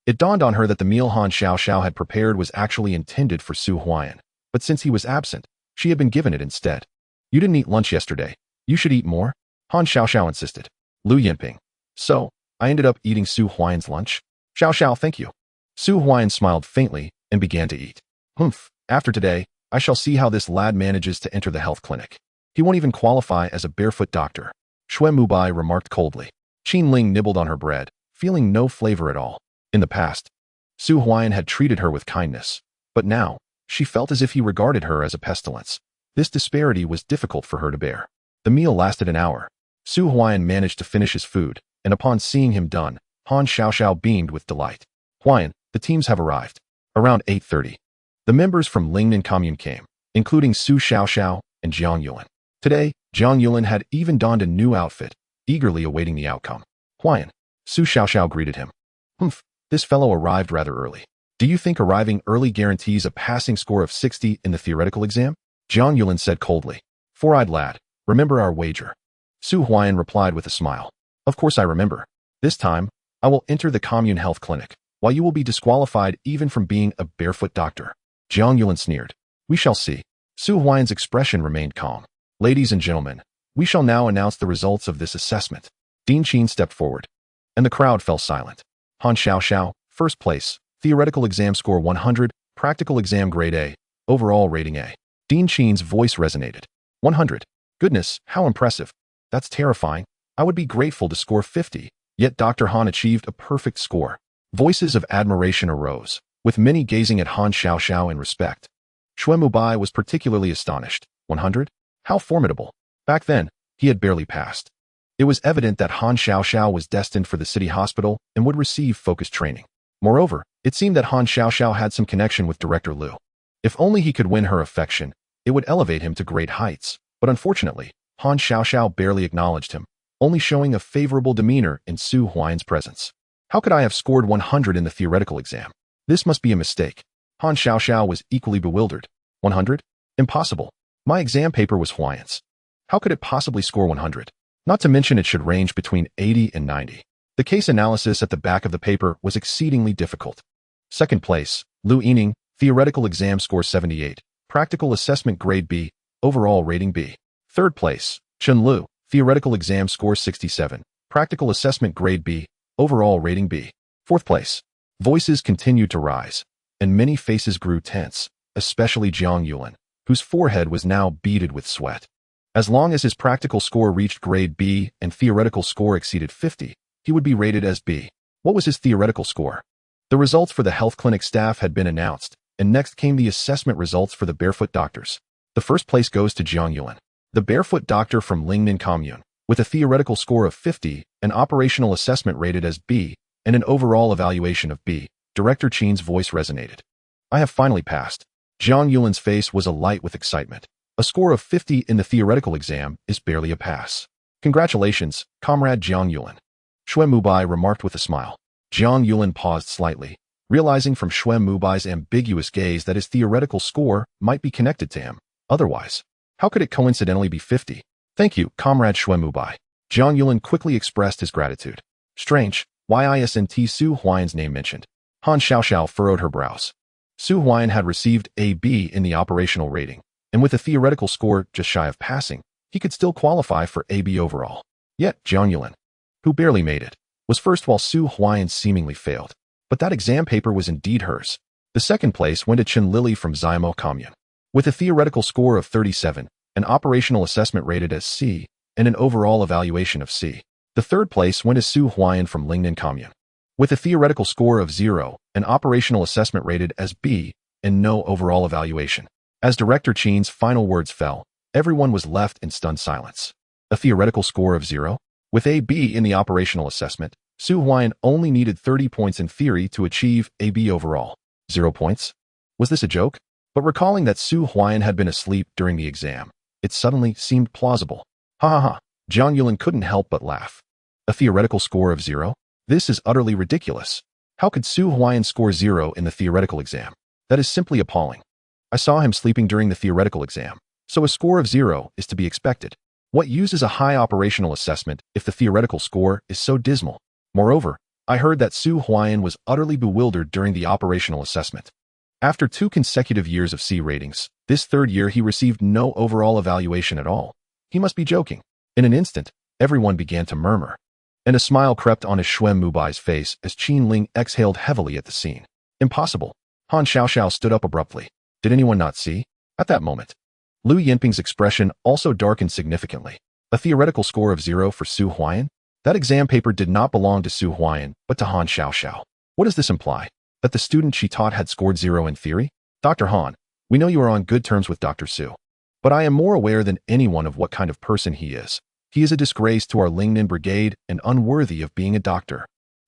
Speaker 1: It dawned on her that the meal Han Xiaoxiao had prepared was actually intended for Su Huaiyan, but since he was absent, she had been given it instead. You didn't eat lunch yesterday. You should eat more, Han Xiaoxiao insisted. Lu Yinping. So, I ended up eating Su Huaiyan's lunch? Xiaoxiao, thank you. Su Huaiyan smiled faintly and began to eat. Humph, after today, I shall see how this lad manages to enter the health clinic. He won't even qualify as a barefoot doctor. Xuan Mubai remarked coldly. Qin Ling nibbled on her bread, feeling no flavor at all. In the past, Su Huaiyan had treated her with kindness, but now, she felt as if he regarded her as a pestilence. This disparity was difficult for her to bear. The meal lasted an hour. Su Huaiyan managed to finish his food, and upon seeing him done, Han Xiaoxiao beamed with delight. Huaiyan, the teams have arrived. Around 8:30. The members from Lingnan Commune came, including Su Xiaoxiao and Jiang Yuan. Today, Jiang Yuan had even donned a new outfit, eagerly awaiting the outcome. Huaiyan. Su Xiaoxiao greeted him. Humph, this fellow arrived rather early. Do you think arriving early guarantees a passing score of 60 in the theoretical exam? Jiang Yuan said coldly. Four-eyed lad, remember our wager. Su Huaiyan replied with a smile. Of course I remember. This time, I will enter the commune health clinic, while you will be disqualified even from being a barefoot doctor. Jiang Yuan sneered. We shall see. Su Huaiyan's expression remained calm. Ladies and gentlemen, we shall now announce the results of this assessment. Dean Qin stepped forward, and the crowd fell silent. Han Xiaoxiao, first place, theoretical exam score 100, practical exam grade A, overall rating A. Dean Qin's voice resonated. 100. Goodness, how impressive. That's terrifying. I would be grateful to score 50, yet Dr. Han achieved a perfect score. Voices of admiration arose, with many gazing at Han Xiaoxiao in respect. Xuan Mubai was particularly astonished. 100? How formidable. Back then, he had barely passed. It was evident that Han Xiaoxiao was destined for the city hospital and would receive focused training. Moreover, it seemed that Han Xiaoxiao had some connection with Director Lu. If only he could win her affection, it would elevate him to great heights. But unfortunately, Han Xiaoxiao barely acknowledged him, only showing a favorable demeanor in Su Huaiyan's presence. How could I have scored 100 in the theoretical exam? This must be a mistake. Han Xiaoxiao was equally bewildered. 100? Impossible. My exam paper was Huaiyan's. How could it possibly score 100? Not to mention it should range between 80 and 90. The case analysis at the back of the paper was exceedingly difficult. Second place, Lu Yining, theoretical exam score 78, practical assessment grade B, overall rating B. Third place, Chen Lu, theoretical exam score 67, practical assessment grade B, overall rating B. Fourth place. Voices continued to rise, and many faces grew tense, especially Jiang Yuan, whose forehead was now beaded with sweat. As long as his practical score reached grade B and theoretical score exceeded 50, he would be rated as B. What was his theoretical score? The results for the health clinic staff had been announced, and next came the assessment results for the barefoot doctors. The first place goes to Jiang Yuan, the barefoot doctor from Lingnan Commune, with a theoretical score of 50, an operational assessment rated as B, and an overall evaluation of B. Director Qin's voice resonated. I have finally passed. Jiang Yulin's face was alight with excitement. A score of 50 in the theoretical exam is barely a pass. Congratulations, Comrade Jiang Yulin. Xue Mubai remarked with a smile. Jiang Yulin paused slightly, realizing from Xue Mubai's ambiguous gaze that his theoretical score might be connected to him. Otherwise, how could it coincidentally be 50? Thank you, Comrade Xue Mubai. Jiang Yulin quickly expressed his gratitude. Strange, why isn't Su Huaiyan's name mentioned? Han Xiaoxiao furrowed her brows. Su Huaiyan had received a B in the operational rating, and with a theoretical score just shy of passing, he could still qualify for AB overall. Yet, Jiang Yulin, who barely made it, was first while Su Huaiyan seemingly failed. But that exam paper was indeed hers. The second place went to Chen Lili from Xiamo Commune. With a theoretical score of 37, an operational assessment rated as C, and an overall evaluation of C. The third place went to Su Huaiyan from Lingnan Commune. With a theoretical score of 0, an operational assessment rated as B, and no overall evaluation. As Director Qin's final words fell, everyone was left in stunned silence. A theoretical score of 0? With a B in the operational assessment, Su Huaiyan only needed 30 points in theory to achieve a B overall. 0 points? Was this a joke? But recalling that Su Huaiyan had been asleep during the exam, it suddenly seemed plausible. Ha ha ha, Jiang Yulin couldn't help but laugh. A theoretical score of 0? This is utterly ridiculous. How could Su Huaiyan score 0 in the theoretical exam? That is simply appalling. I saw him sleeping during the theoretical exam, so a score of 0 is to be expected. What use is a high operational assessment if the theoretical score is so dismal? Moreover, I heard that Su Huaiyan was utterly bewildered during the operational assessment. After 2 consecutive years of C ratings, this third year he received no overall evaluation at all. He must be joking. In an instant, everyone began to murmur. And a smile crept on his Xue Mubai's face as Qin Ling exhaled heavily at the scene. Impossible. Han Xiaoxiao stood up abruptly. Did anyone not see? At that moment, Lu Yinping's expression also darkened significantly. A theoretical score of 0 for Su Huaiyan? That exam paper did not belong to Su Huaiyan, but to Han Xiaoxiao. What does this imply? That the student she taught had scored 0 in theory? Dr. Han, we know you are on good terms with Dr. Su. But I am more aware than anyone of what kind of person he is. He is a disgrace to our Lingnan brigade and unworthy of being a doctor.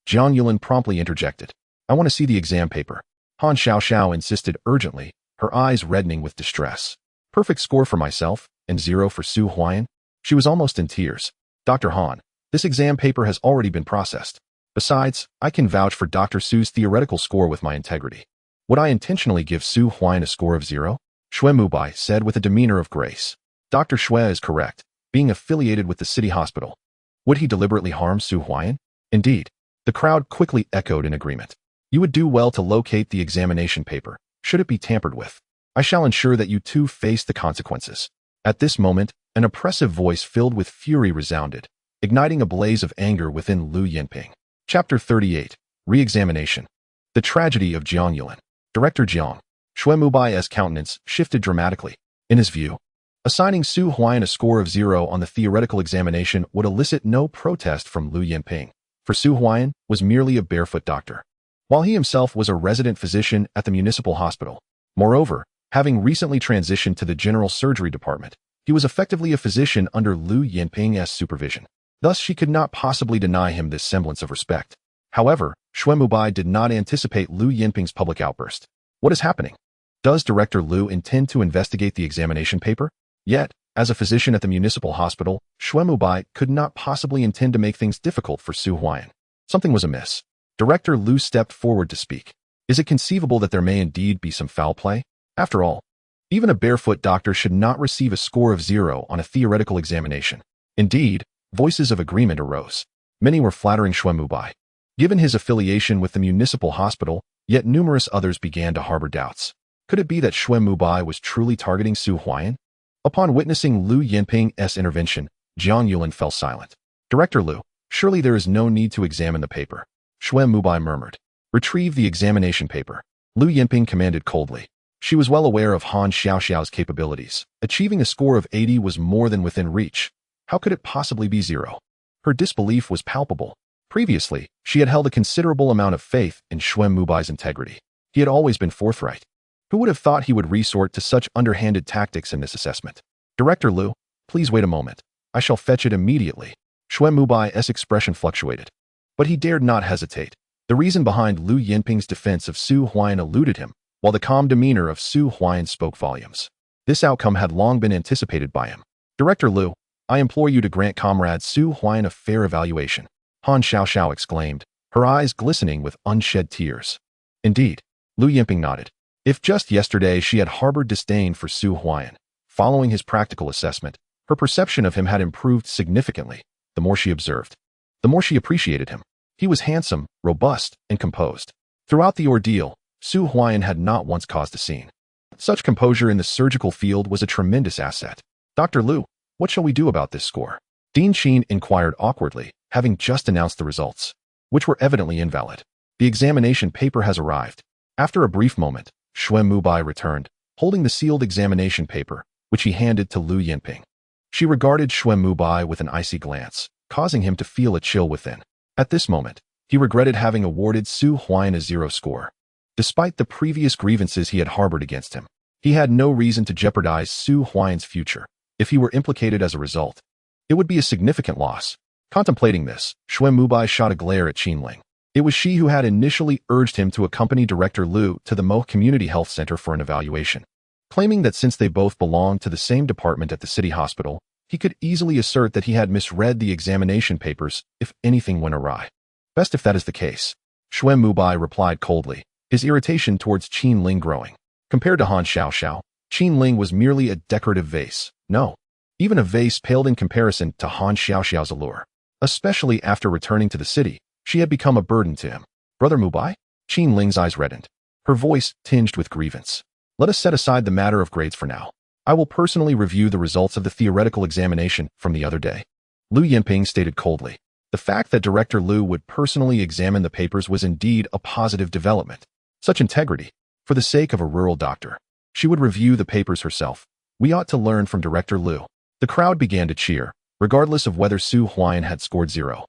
Speaker 1: Jiang Yulin promptly interjected. I want to see the exam paper. Han Xiaoxiao insisted urgently, her eyes reddening with distress. Perfect score for myself, and 0 for Su Huaiyan? She was almost in tears. Dr. Han, this exam paper has already been processed. Besides, I can vouch for Dr. Su's theoretical score with my integrity. Would I intentionally give Su Huaiyan a score of 0? Xue Mubai said with a demeanor of grace. Dr. Xue is correct. Being affiliated with the city hospital. Would he deliberately harm Su Huaiyan? Indeed. The crowd quickly echoed in agreement. You would do well to locate the examination paper, should it be tampered with. I shall ensure that you two face the consequences. At this moment, an oppressive voice filled with fury resounded, igniting a blaze of anger within Lu Yinping. Chapter 38. Re-examination. The tragedy of Jiang Yulin. Director Jiang. Xue Mubai's countenance shifted dramatically. In his view, assigning Su Huaiyan a score of 0 on the theoretical examination would elicit no protest from Lu Yinping, for Su Huaiyan was merely a barefoot doctor, while he himself was a resident physician at the municipal hospital. Moreover, having recently transitioned to the general surgery department, he was effectively a physician under Lu Yinping's supervision. Thus, she could not possibly deny him this semblance of respect. However, Xue Mubai did not anticipate Lu Yinping's public outburst. What is happening? Does Director Lu intend to investigate the examination paper? Yet, as a physician at the municipal hospital, Xue Mubai could not possibly intend to make things difficult for Su Huaiyan. Something was amiss. Director Lu stepped forward to speak. Is it conceivable that there may indeed be some foul play? After all, even a barefoot doctor should not receive a score of 0 on a theoretical examination. Indeed, voices of agreement arose. Many were flattering Xue Mubai, given his affiliation with the municipal hospital, yet numerous others began to harbor doubts. Could it be that Xue Mubai was truly targeting Su Huaiyan? Upon witnessing Lu Yinping's intervention, Jiang Yulin fell silent. Director Lu, surely there is no need to examine the paper. Xue Mubai murmured. Retrieve the examination paper. Lu Yinping commanded coldly. She was well aware of Han Xiaoxiao's capabilities. Achieving a score of 80 was more than within reach. How could it possibly be 0? Her disbelief was palpable. Previously, she had held a considerable amount of faith in Xue Mubai's integrity. He had always been forthright. Who would have thought he would resort to such underhanded tactics in this assessment? Director Lu, please wait a moment. I shall fetch it immediately. Xue Mubai's expression fluctuated. But he dared not hesitate. The reason behind Lu Yinping's defense of Su Huaiyan eluded him, while the calm demeanor of Su Huaiyan spoke volumes. This outcome had long been anticipated by him. Director Lu, I implore you to grant Comrade Su Huaiyan a fair evaluation, Han Xiaoxiao exclaimed, her eyes glistening with unshed tears. Indeed, Lu Yinping nodded. If just yesterday she had harbored disdain for Su Huaiyan, following his practical assessment, her perception of him had improved significantly. The more she observed, the more she appreciated him. He was handsome, robust, and composed. Throughout the ordeal, Su Huaiyan had not once caused a scene. Such composure in the surgical field was a tremendous asset. Dr. Lu, what shall we do about this score? Dean Qin inquired awkwardly, having just announced the results, which were evidently invalid. The examination paper has arrived. After a brief moment, Xuan Mubai returned, holding the sealed examination paper, which he handed to Lu Yinping. She regarded Xuan Mubai with an icy glance, causing him to feel a chill within. At this moment, he regretted having awarded Su Huaiyan a 0 score. Despite the previous grievances he had harbored against him, he had no reason to jeopardize Su Huaiyan's future. If he were implicated as a result, it would be a significant loss. Contemplating this, Xuan Mubai shot a glare at Qinling. It was she who had initially urged him to accompany Director Lu to the Mo Community Health Center for an evaluation, claiming that since they both belonged to the same department at the city hospital, he could easily assert that he had misread the examination papers if anything went awry. Best if that is the case, Xuan Mubai replied coldly, his irritation towards Qinling growing. Compared to Han Xiaoxiao, Qinling was merely a decorative vase. No, even a vase paled in comparison to Han Xiaoxiao's allure. Especially after returning to the city, she had become a burden to him. Brother Mubai? Qinling's eyes reddened, her voice tinged with grievance. Let us set aside the matter of grades for now. I will personally review the results of the theoretical examination from the other day. Lu Yinping stated coldly. The fact that Director Lu would personally examine the papers was indeed a positive development. Such integrity. For the sake of a rural doctor, she would review the papers herself. We ought to learn from Director Lu. The crowd began to cheer, regardless of whether Su Huaiyan had scored 0.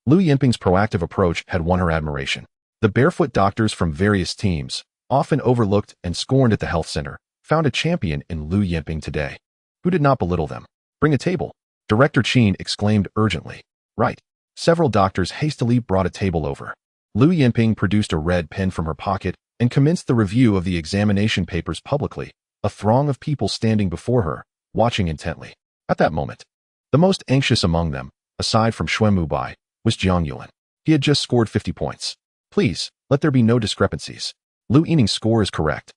Speaker 1: Lu Yinping's proactive approach had won her admiration. The barefoot doctors from various teams, often overlooked and scorned at the health center, found a champion in Lu Yinping today, who did not belittle them. Bring a table, Director Qin exclaimed urgently. Right. Several doctors hastily brought a table over. Lu Yinping produced a red pen from her pocket and commenced the review of the examination papers publicly, a throng of people standing before her, watching intently. At that moment, the most anxious among them, aside from Xuan Mubai, was Jiang Yuan. He had just scored 50 points. Please, let there be no discrepancies. Lu Yinping's score is correct.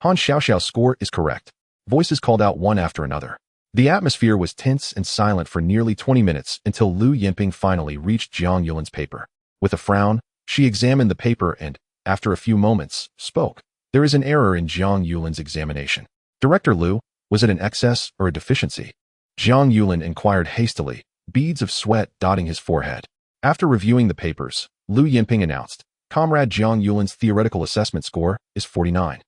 Speaker 1: Han Xiaoxiao's score is correct. Voices called out one after another. The atmosphere was tense and silent for nearly 20 minutes until Lu Yinping finally reached Jiang Yuan's paper. With a frown, she examined the paper and, after a few moments, spoke. There is an error in Jiang Yuan's examination. Director Lu, was it an excess or a deficiency? Jiang Yuan inquired hastily, beads of sweat dotting his forehead. After reviewing the papers, Lu Yinping announced, Comrade Jiang Yuan's theoretical assessment score is 49.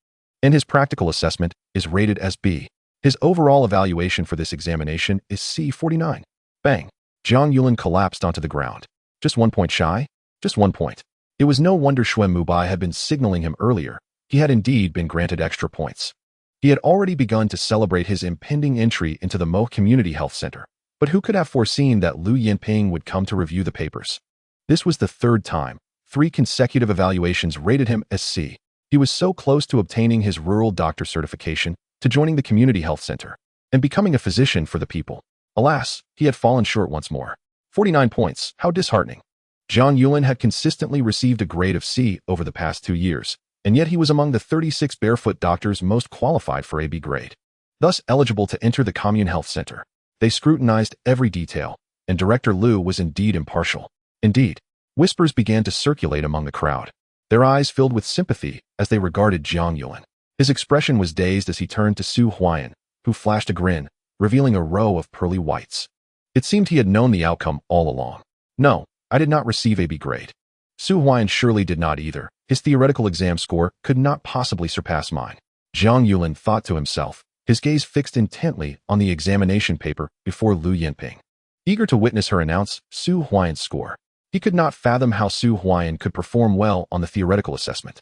Speaker 1: And his practical assessment is rated as B. His overall evaluation for this examination is C49. Bang! Jiang Yuan collapsed onto the ground. Just 1 point shy? Just 1 point. It was no wonder Xuan Mubai had been signaling him earlier. He had indeed been granted extra points. He had already begun to celebrate his impending entry into the Mo Community Health Center. But who could have foreseen that Lu Yinping would come to review the papers? This was the third time. 3 consecutive evaluations rated him as C. He was so close to obtaining his rural doctor certification, to joining the community health center, and becoming a physician for the people. Alas, he had fallen short once more. 49 points, how disheartening. Jiang Yuan had consistently received a grade of C over the past 2 years, and yet he was among the 36 barefoot doctors most qualified for a B grade, thus eligible to enter the commune health center. They scrutinized every detail, and Director Lu was indeed impartial. Indeed, whispers began to circulate among the crowd. Their eyes filled with sympathy as they regarded Jiang Yuan. His expression was dazed as he turned to Su Huaiyan, who flashed a grin, revealing a row of pearly whites. It seemed he had known the outcome all along. No, I did not receive a B grade. Su Huaiyan surely did not either. His theoretical exam score could not possibly surpass mine. Jiang Yuan thought to himself, his gaze fixed intently on the examination paper before Lu Yinping, eager to witness her announce Su Huaiyan's score. He could not fathom how Su Huaiyan could perform well on the theoretical assessment,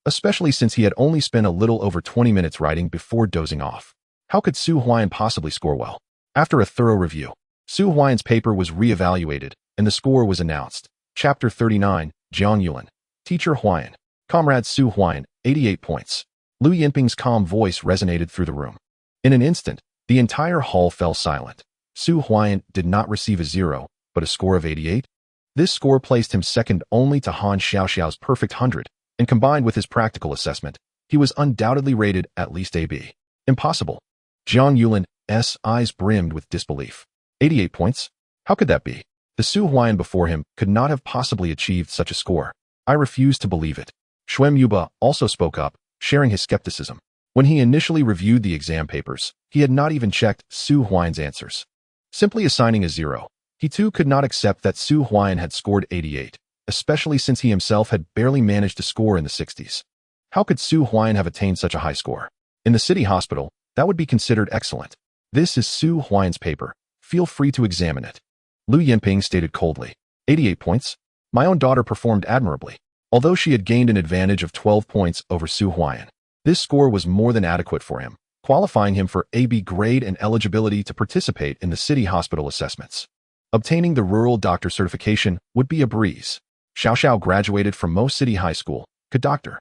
Speaker 1: especially since he had only spent a little over 20 minutes writing before dozing off. How could Su Huaiyan possibly score well? After a thorough review, Su Huaiyan's paper was re-evaluated, and the score was announced. Chapter 39, Jiang Yuan, Teacher Huaian. Comrade Su Huaian, 88 points. Lu Yinping's calm voice resonated through the room. In an instant, the entire hall fell silent. Su Huaian did not receive a 0, but a score of 88. This score placed him second only to Han Xiaoxiao's perfect 100, and combined with his practical assessment, he was undoubtedly rated at least AB. Impossible. Jiang Yulin's eyes brimmed with disbelief. 88 points? How could that be? The Su Huaian before him could not have possibly achieved such a score. I refuse to believe it. Xuem Yuba also spoke up, sharing his skepticism. When he initially reviewed the exam papers, he had not even checked Su Huaian's answers. Simply assigning a 0, he too could not accept that Su Huaian had scored 88, especially since he himself had barely managed to score in the 60s. How could Su Huaian have attained such a high score? In the city hospital, that would be considered excellent. This is Su Huaian's paper. Feel free to examine it. Lu Yinping stated coldly. 88 points? My own daughter performed admirably. Although she had gained an advantage of 12 points over Su Huaian, this score was more than adequate for him, qualifying him for AB grade and eligibility to participate in the city hospital assessments. Obtaining the rural doctor certification would be a breeze. Xiaoxiao graduated from Mo City High School. Could Dr.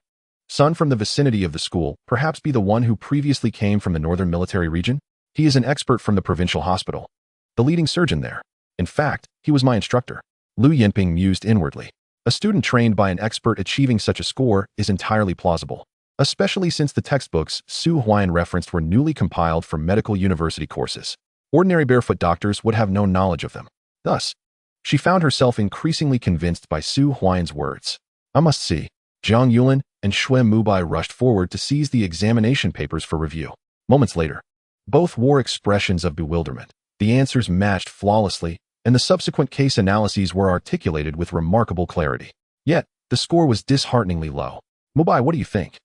Speaker 1: Sun from the vicinity of the school perhaps be the one who previously came from the northern military region? He is an expert from the provincial hospital, the leading surgeon there. In fact, he was my instructor. Lu Yinping mused inwardly. A student trained by an expert achieving such a score is entirely plausible, especially since the textbooks Su Huaian referenced were newly compiled for medical university courses. Ordinary barefoot doctors would have no knowledge of them. Thus, she found herself increasingly convinced by Su Huaian's words. I must see. Zhang Yulin and Xue Mubai rushed forward to seize the examination papers for review. Moments later, both wore expressions of bewilderment. The answers matched flawlessly, and the subsequent case analyses were articulated with remarkable clarity. Yet, the score was dishearteningly low. Mubai, what do you think?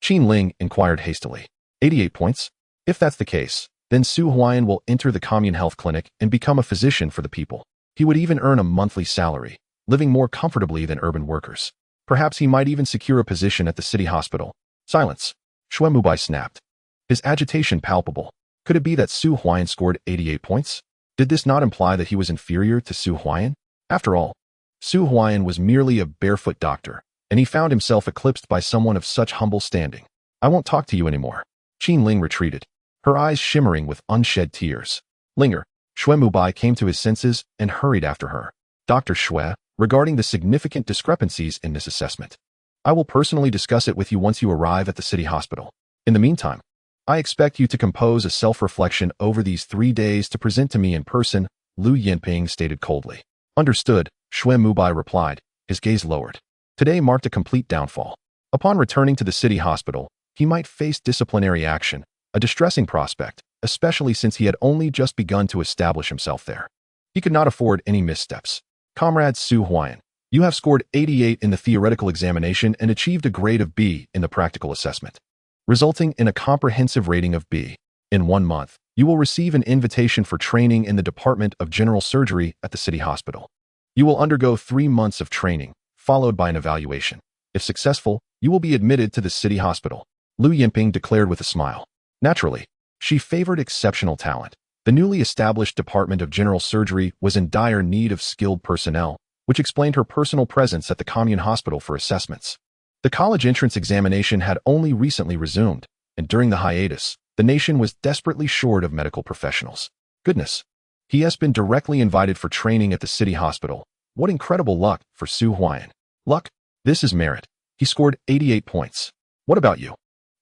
Speaker 1: Qin Ling inquired hastily. 88 points? If that's the case, then Su Huaian will enter the commune health clinic and become a physician for the people. He would even earn a monthly salary, living more comfortably than urban workers. Perhaps he might even secure a position at the city hospital. Silence. Xue Mubai snapped. His agitation palpable. Could it be that Su Huaian scored 88 points? Did this not imply that he was inferior to Su Huaian? After all, Su Huaian was merely a barefoot doctor, and he found himself eclipsed by someone of such humble standing. I won't talk to you anymore. Qin Ling retreated, her eyes shimmering with unshed tears. Linger. Xue Mubai came to his senses and hurried after her. Dr. Xue, regarding the significant discrepancies in this assessment, I will personally discuss it with you once you arrive at the city hospital. In the meantime, I expect you to compose a self-reflection over these 3 days to present to me in person, Lu Yinping stated coldly. Understood, Xue Mubai replied, his gaze lowered. Today marked a complete downfall. Upon returning to the city hospital, he might face disciplinary action, a distressing prospect, especially since he had only just begun to establish himself there. He could not afford any missteps. Comrade Su Huaian, you have scored 88 in the theoretical examination and achieved a grade of B in the practical assessment, resulting in a comprehensive rating of B. In 1 month, you will receive an invitation for training in the Department of General Surgery at the city hospital. You will undergo 3 months of training, followed by an evaluation. If successful, you will be admitted to the city hospital, Lu Yinping declared with a smile. Naturally, she favored exceptional talent. The newly established Department of General Surgery was in dire need of skilled personnel, which explained her personal presence at the commune hospital for assessments. The college entrance examination had only recently resumed, and during the hiatus, the nation was desperately short of medical professionals. Goodness. He has been directly invited for training at the city hospital. What incredible luck for Su Huaian. Luck? This is merit. He scored 88 points. What about you?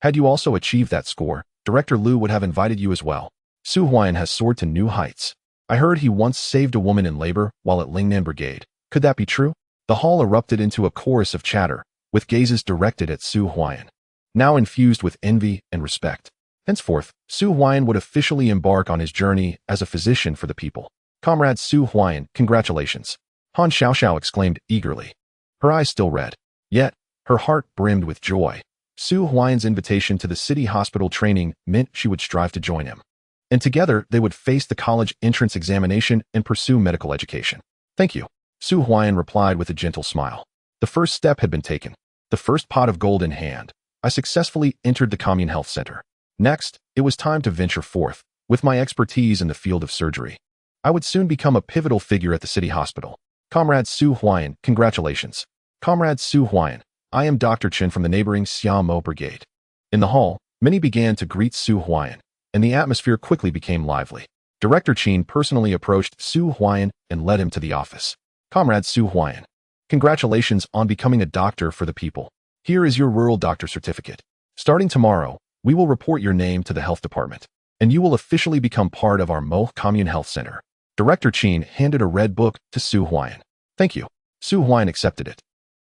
Speaker 1: Had you also achieved that score, Director Lu would have invited you as well. Su Huaian has soared to new heights. I heard he once saved a woman in labor while at Lingnan Brigade. Could that be true? The hall erupted into a chorus of chatter, with gazes directed at Su Huaian, now infused with envy and respect. Henceforth, Su Huaian would officially embark on his journey as a physician for the people. Comrade Su Huaian, congratulations. Han Xiaoxiao exclaimed eagerly. Her eyes still red, yet her heart brimmed with joy. Su Huaian's invitation to the city hospital training meant she would strive to join him, and together they would face the college entrance examination and pursue medical education. Thank you, Su Huaian replied with a gentle smile. The first step had been taken. The first pot of gold in hand, I successfully entered the commune health center. Next, it was time to venture forth. With my expertise in the field of surgery, I would soon become a pivotal figure at the city hospital. Comrade Su Huaian, congratulations. Comrade Su Huaian, I am Dr. Chen from the neighboring Xiamo Brigade. In the hall, many began to greet Su Huaian, and the atmosphere quickly became lively. Director Chen personally approached Su Huaian and led him to the office. Comrade Su Huaian, congratulations on becoming a doctor for the people. Here is your rural doctor certificate. Starting tomorrow, we will report your name to the health department, and you will officially become part of our Mo Commune Health Center. Director Chen handed a red book to Su Huaian. Thank you. Su Huaian accepted it.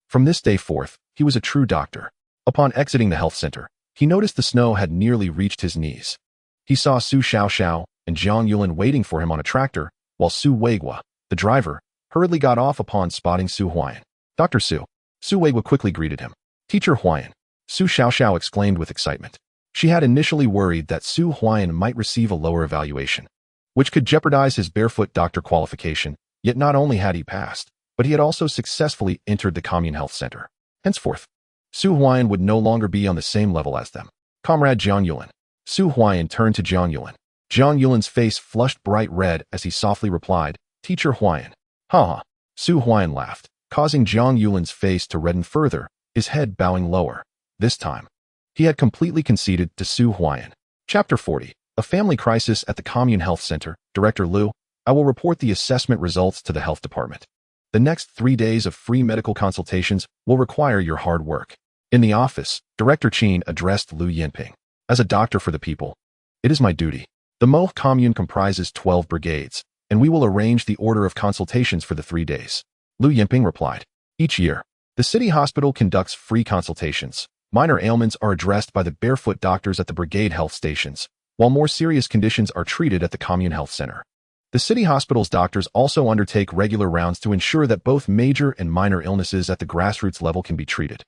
Speaker 1: From this day forth, he was a true doctor. Upon exiting the health center, he noticed the snow had nearly reached his knees. He saw Su Xiaoxiao and Jiang Yulin waiting for him on a tractor, while Su Weigua, the driver, hurriedly got off upon spotting Su Huaian. Dr. Su. Su Weigua quickly greeted him. Teacher Huaian. Su Xiaoxiao exclaimed with excitement. She had initially worried that Su Huaian might receive a lower evaluation, which could jeopardize his barefoot doctor qualification, yet not only had he passed, but he had also successfully entered the Commune Health Center. Henceforth, Su Huaian would no longer be on the same level as them. Comrade Jiang Yulin. Su Huaian turned to Jiang Yulin. Jiang Yulin's face flushed bright red as he softly replied, Teacher Huaian. Ha ha. Su Huaian laughed, causing Jiang Yulin's face to redden further, his head bowing lower. This time, he had completely conceded to Su Huaian. Chapter 40. A family crisis at the Commune Health Center. Director Liu, I will report the assessment results to the health department. The next 3 days of free medical consultations will require your hard work. In the office, Director Chen addressed Lu Yinping. As a doctor for the people, it is my duty. The Mo Commune comprises 12 brigades, and we will arrange the order of consultations for the 3 days. Lu Yinping replied. Each year, the city hospital conducts free consultations. Minor ailments are addressed by the barefoot doctors at the brigade health stations, while more serious conditions are treated at the Commune Health Center. The city hospital's doctors also undertake regular rounds to ensure that both major and minor illnesses at the grassroots level can be treated.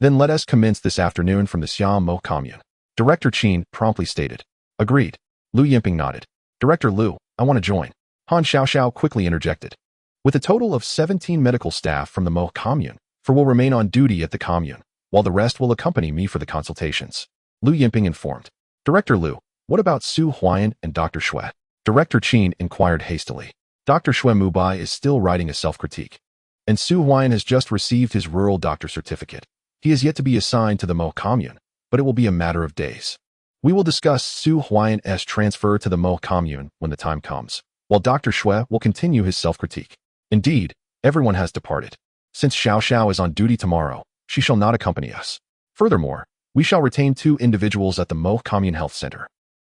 Speaker 1: Then let us commence this afternoon from the Xiamo Commune. Director Chen promptly stated. Agreed. Lu Yinping nodded. Director Liu, I want to join. Han Xiaoxiao quickly interjected. With a total of 17 medical staff from the Mo Commune, will remain on duty at the commune, while the rest will accompany me for the consultations. Lu Yinping informed. Director Liu, what about Su Huaian and Dr. Xue? Director Chen inquired hastily. Dr. Xue Mubai is still writing a self-critique, and Su Huaian has just received his rural doctor certificate. He is yet to be assigned to the Mo Commune, but it will be a matter of days. We will discuss Su Huaian's transfer to the Mo Commune when the time comes, while Dr. Xue will continue his self-critique. Indeed, everyone has departed. Since Xiao is on duty tomorrow, she shall not accompany us. Furthermore, we shall retain 2 individuals at the Mo Commune Health Center.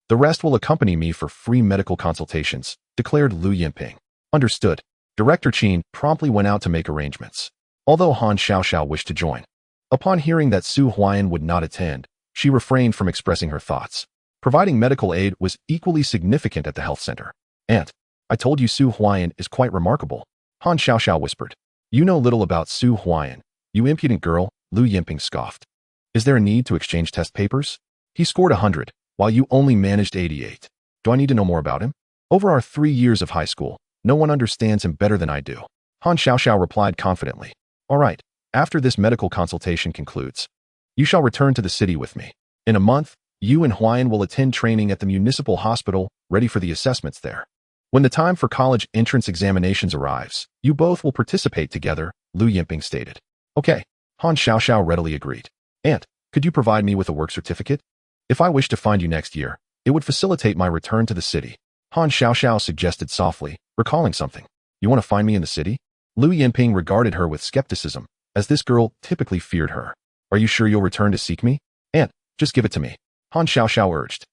Speaker 1: The rest will accompany me for free medical consultations, declared Lu Yinping. Understood. Director Chen promptly went out to make arrangements, although Han Xiaoxiao wished to join. Upon hearing that Su Huaian would not attend, she refrained from expressing her thoughts. Providing medical aid was equally significant at the health center. Aunt, I told you Su Huaian is quite remarkable, Han Xiaoxiao whispered. You know little about Su Huaian, you impudent girl, Lu Yinping scoffed. Is there a need to exchange test papers? He scored 100, while you only managed 88. Do I need to know more about him? Over our 3 years of high school, no one understands him better than I do. Han Xiaoxiao replied confidently. All right, after this medical consultation concludes, you shall return to the city with me. In a month, you and Huaian will attend training at the municipal hospital, ready for the assessments there. When the time for college entrance examinations arrives, you both will participate together, Lu Yinping stated. Okay, Han Xiaoxiao readily agreed. Aunt, could you provide me with a work certificate? If I wish to find you next year, it would facilitate my return to the city. Han Xiaoxiao suggested softly, recalling something. You want to find me in the city? Lu Yinping regarded her with skepticism, as this girl typically feared her. Are you sure you'll return to seek me? Aunt, just give it to me, Han Xiaoxiao urged,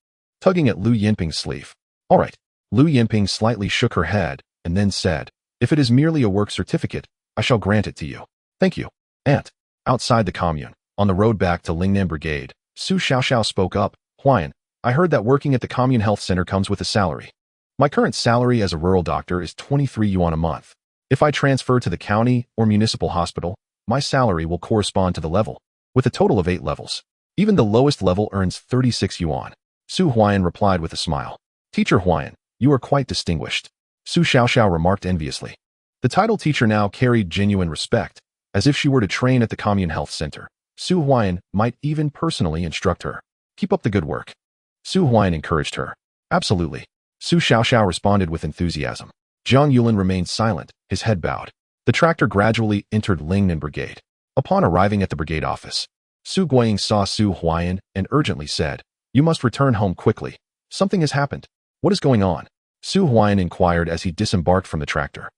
Speaker 1: tugging at Lu Yinping's sleeve. All right. Lu Yinping slightly shook her head, and then said, if it is merely a work certificate, I shall grant it to you. Thank you, Aunt. Outside the commune, on the road back to Lingnan Brigade, Su Xiaoxiao spoke up. Huaian, I heard that working at the Commune Health Center comes with a salary. My current salary as a rural doctor is 23 yuan a month. If I transfer to the county or municipal hospital, my salary will correspond to the level, with a total of 8 levels. Even the lowest level earns 36 yuan. Su Huaian replied with a smile. Teacher Huaian, you are quite distinguished. Su Xiaoxiao remarked enviously. The title teacher now carried genuine respect, as if she were to train at the Commune Health Center. Su Huaian might even personally instruct her. Keep up the good work. Su Huaian encouraged her. Absolutely. Su Xiaoxiao responded with enthusiasm. Jiang Yulin remained silent, his head bowed. The tractor gradually entered Lingnan Brigade. Upon arriving at the brigade office, Su Guiying saw Su Huaian and urgently said, "You must return home quickly. Something has happened. What is going on?" Su Huaian inquired as he disembarked from the tractor.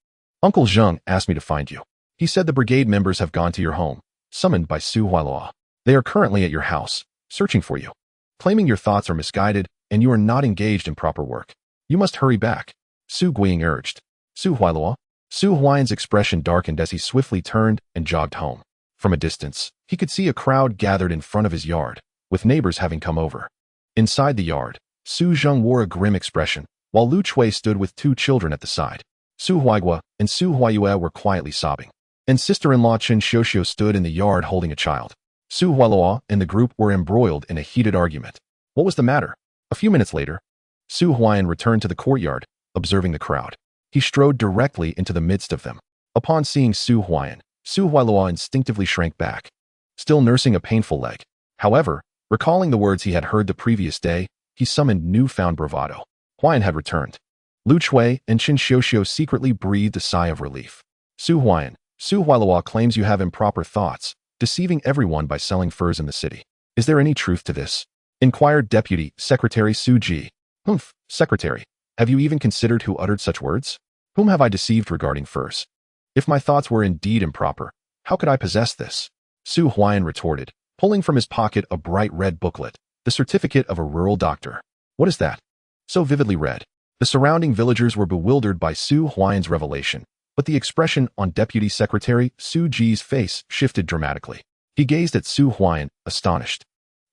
Speaker 1: "Uncle Zheng asked me to find you. He said the brigade members have gone to your home, summoned by Su Huailuo. They are currently at your house, searching for you, claiming your thoughts are misguided and you are not engaged in proper work. You must hurry back," Su Guiying urged. "Su Huailuo?" Su Huaian's expression darkened as he swiftly turned and jogged home. From a distance, he could see a crowd gathered in front of his yard, with neighbors having come over. Inside the yard, Su Zheng wore a grim expression, while Lu Chui stood with two children at the side. Su Huaigua and Su Huaiyue were quietly sobbing, and sister-in-law Chen Xiuxiu stood in the yard holding a child. Su Huailuo and the group were embroiled in a heated argument. What was the matter? A few minutes later, Su Huaiyan returned to the courtyard, observing the crowd. He strode directly into the midst of them. Upon seeing Su Huaiyan, Su Huailuo instinctively shrank back, still nursing a painful leg. However, recalling the words he had heard the previous day, he summoned newfound bravado. Huaiyan had returned. Lu Chui and Chen Xiuxiu secretly breathed a sigh of relief. "Su Huaiyan, Su Huailuo claims you have improper thoughts, deceiving everyone by selling furs in the city. Is there any truth to this?" inquired Deputy Secretary Su Ji. "Humph, Secretary, have you even considered who uttered such words? Whom have I deceived regarding furs? If my thoughts were indeed improper, how could I possess this?" Su Huaiyan retorted, pulling from his pocket a bright red booklet, the certificate of a rural doctor. "What is that? So vividly red?" The surrounding villagers were bewildered by Su Huaiyan's revelation, but the expression on Deputy Secretary Su Ji's face shifted dramatically. He gazed at Su Huaiyan, astonished.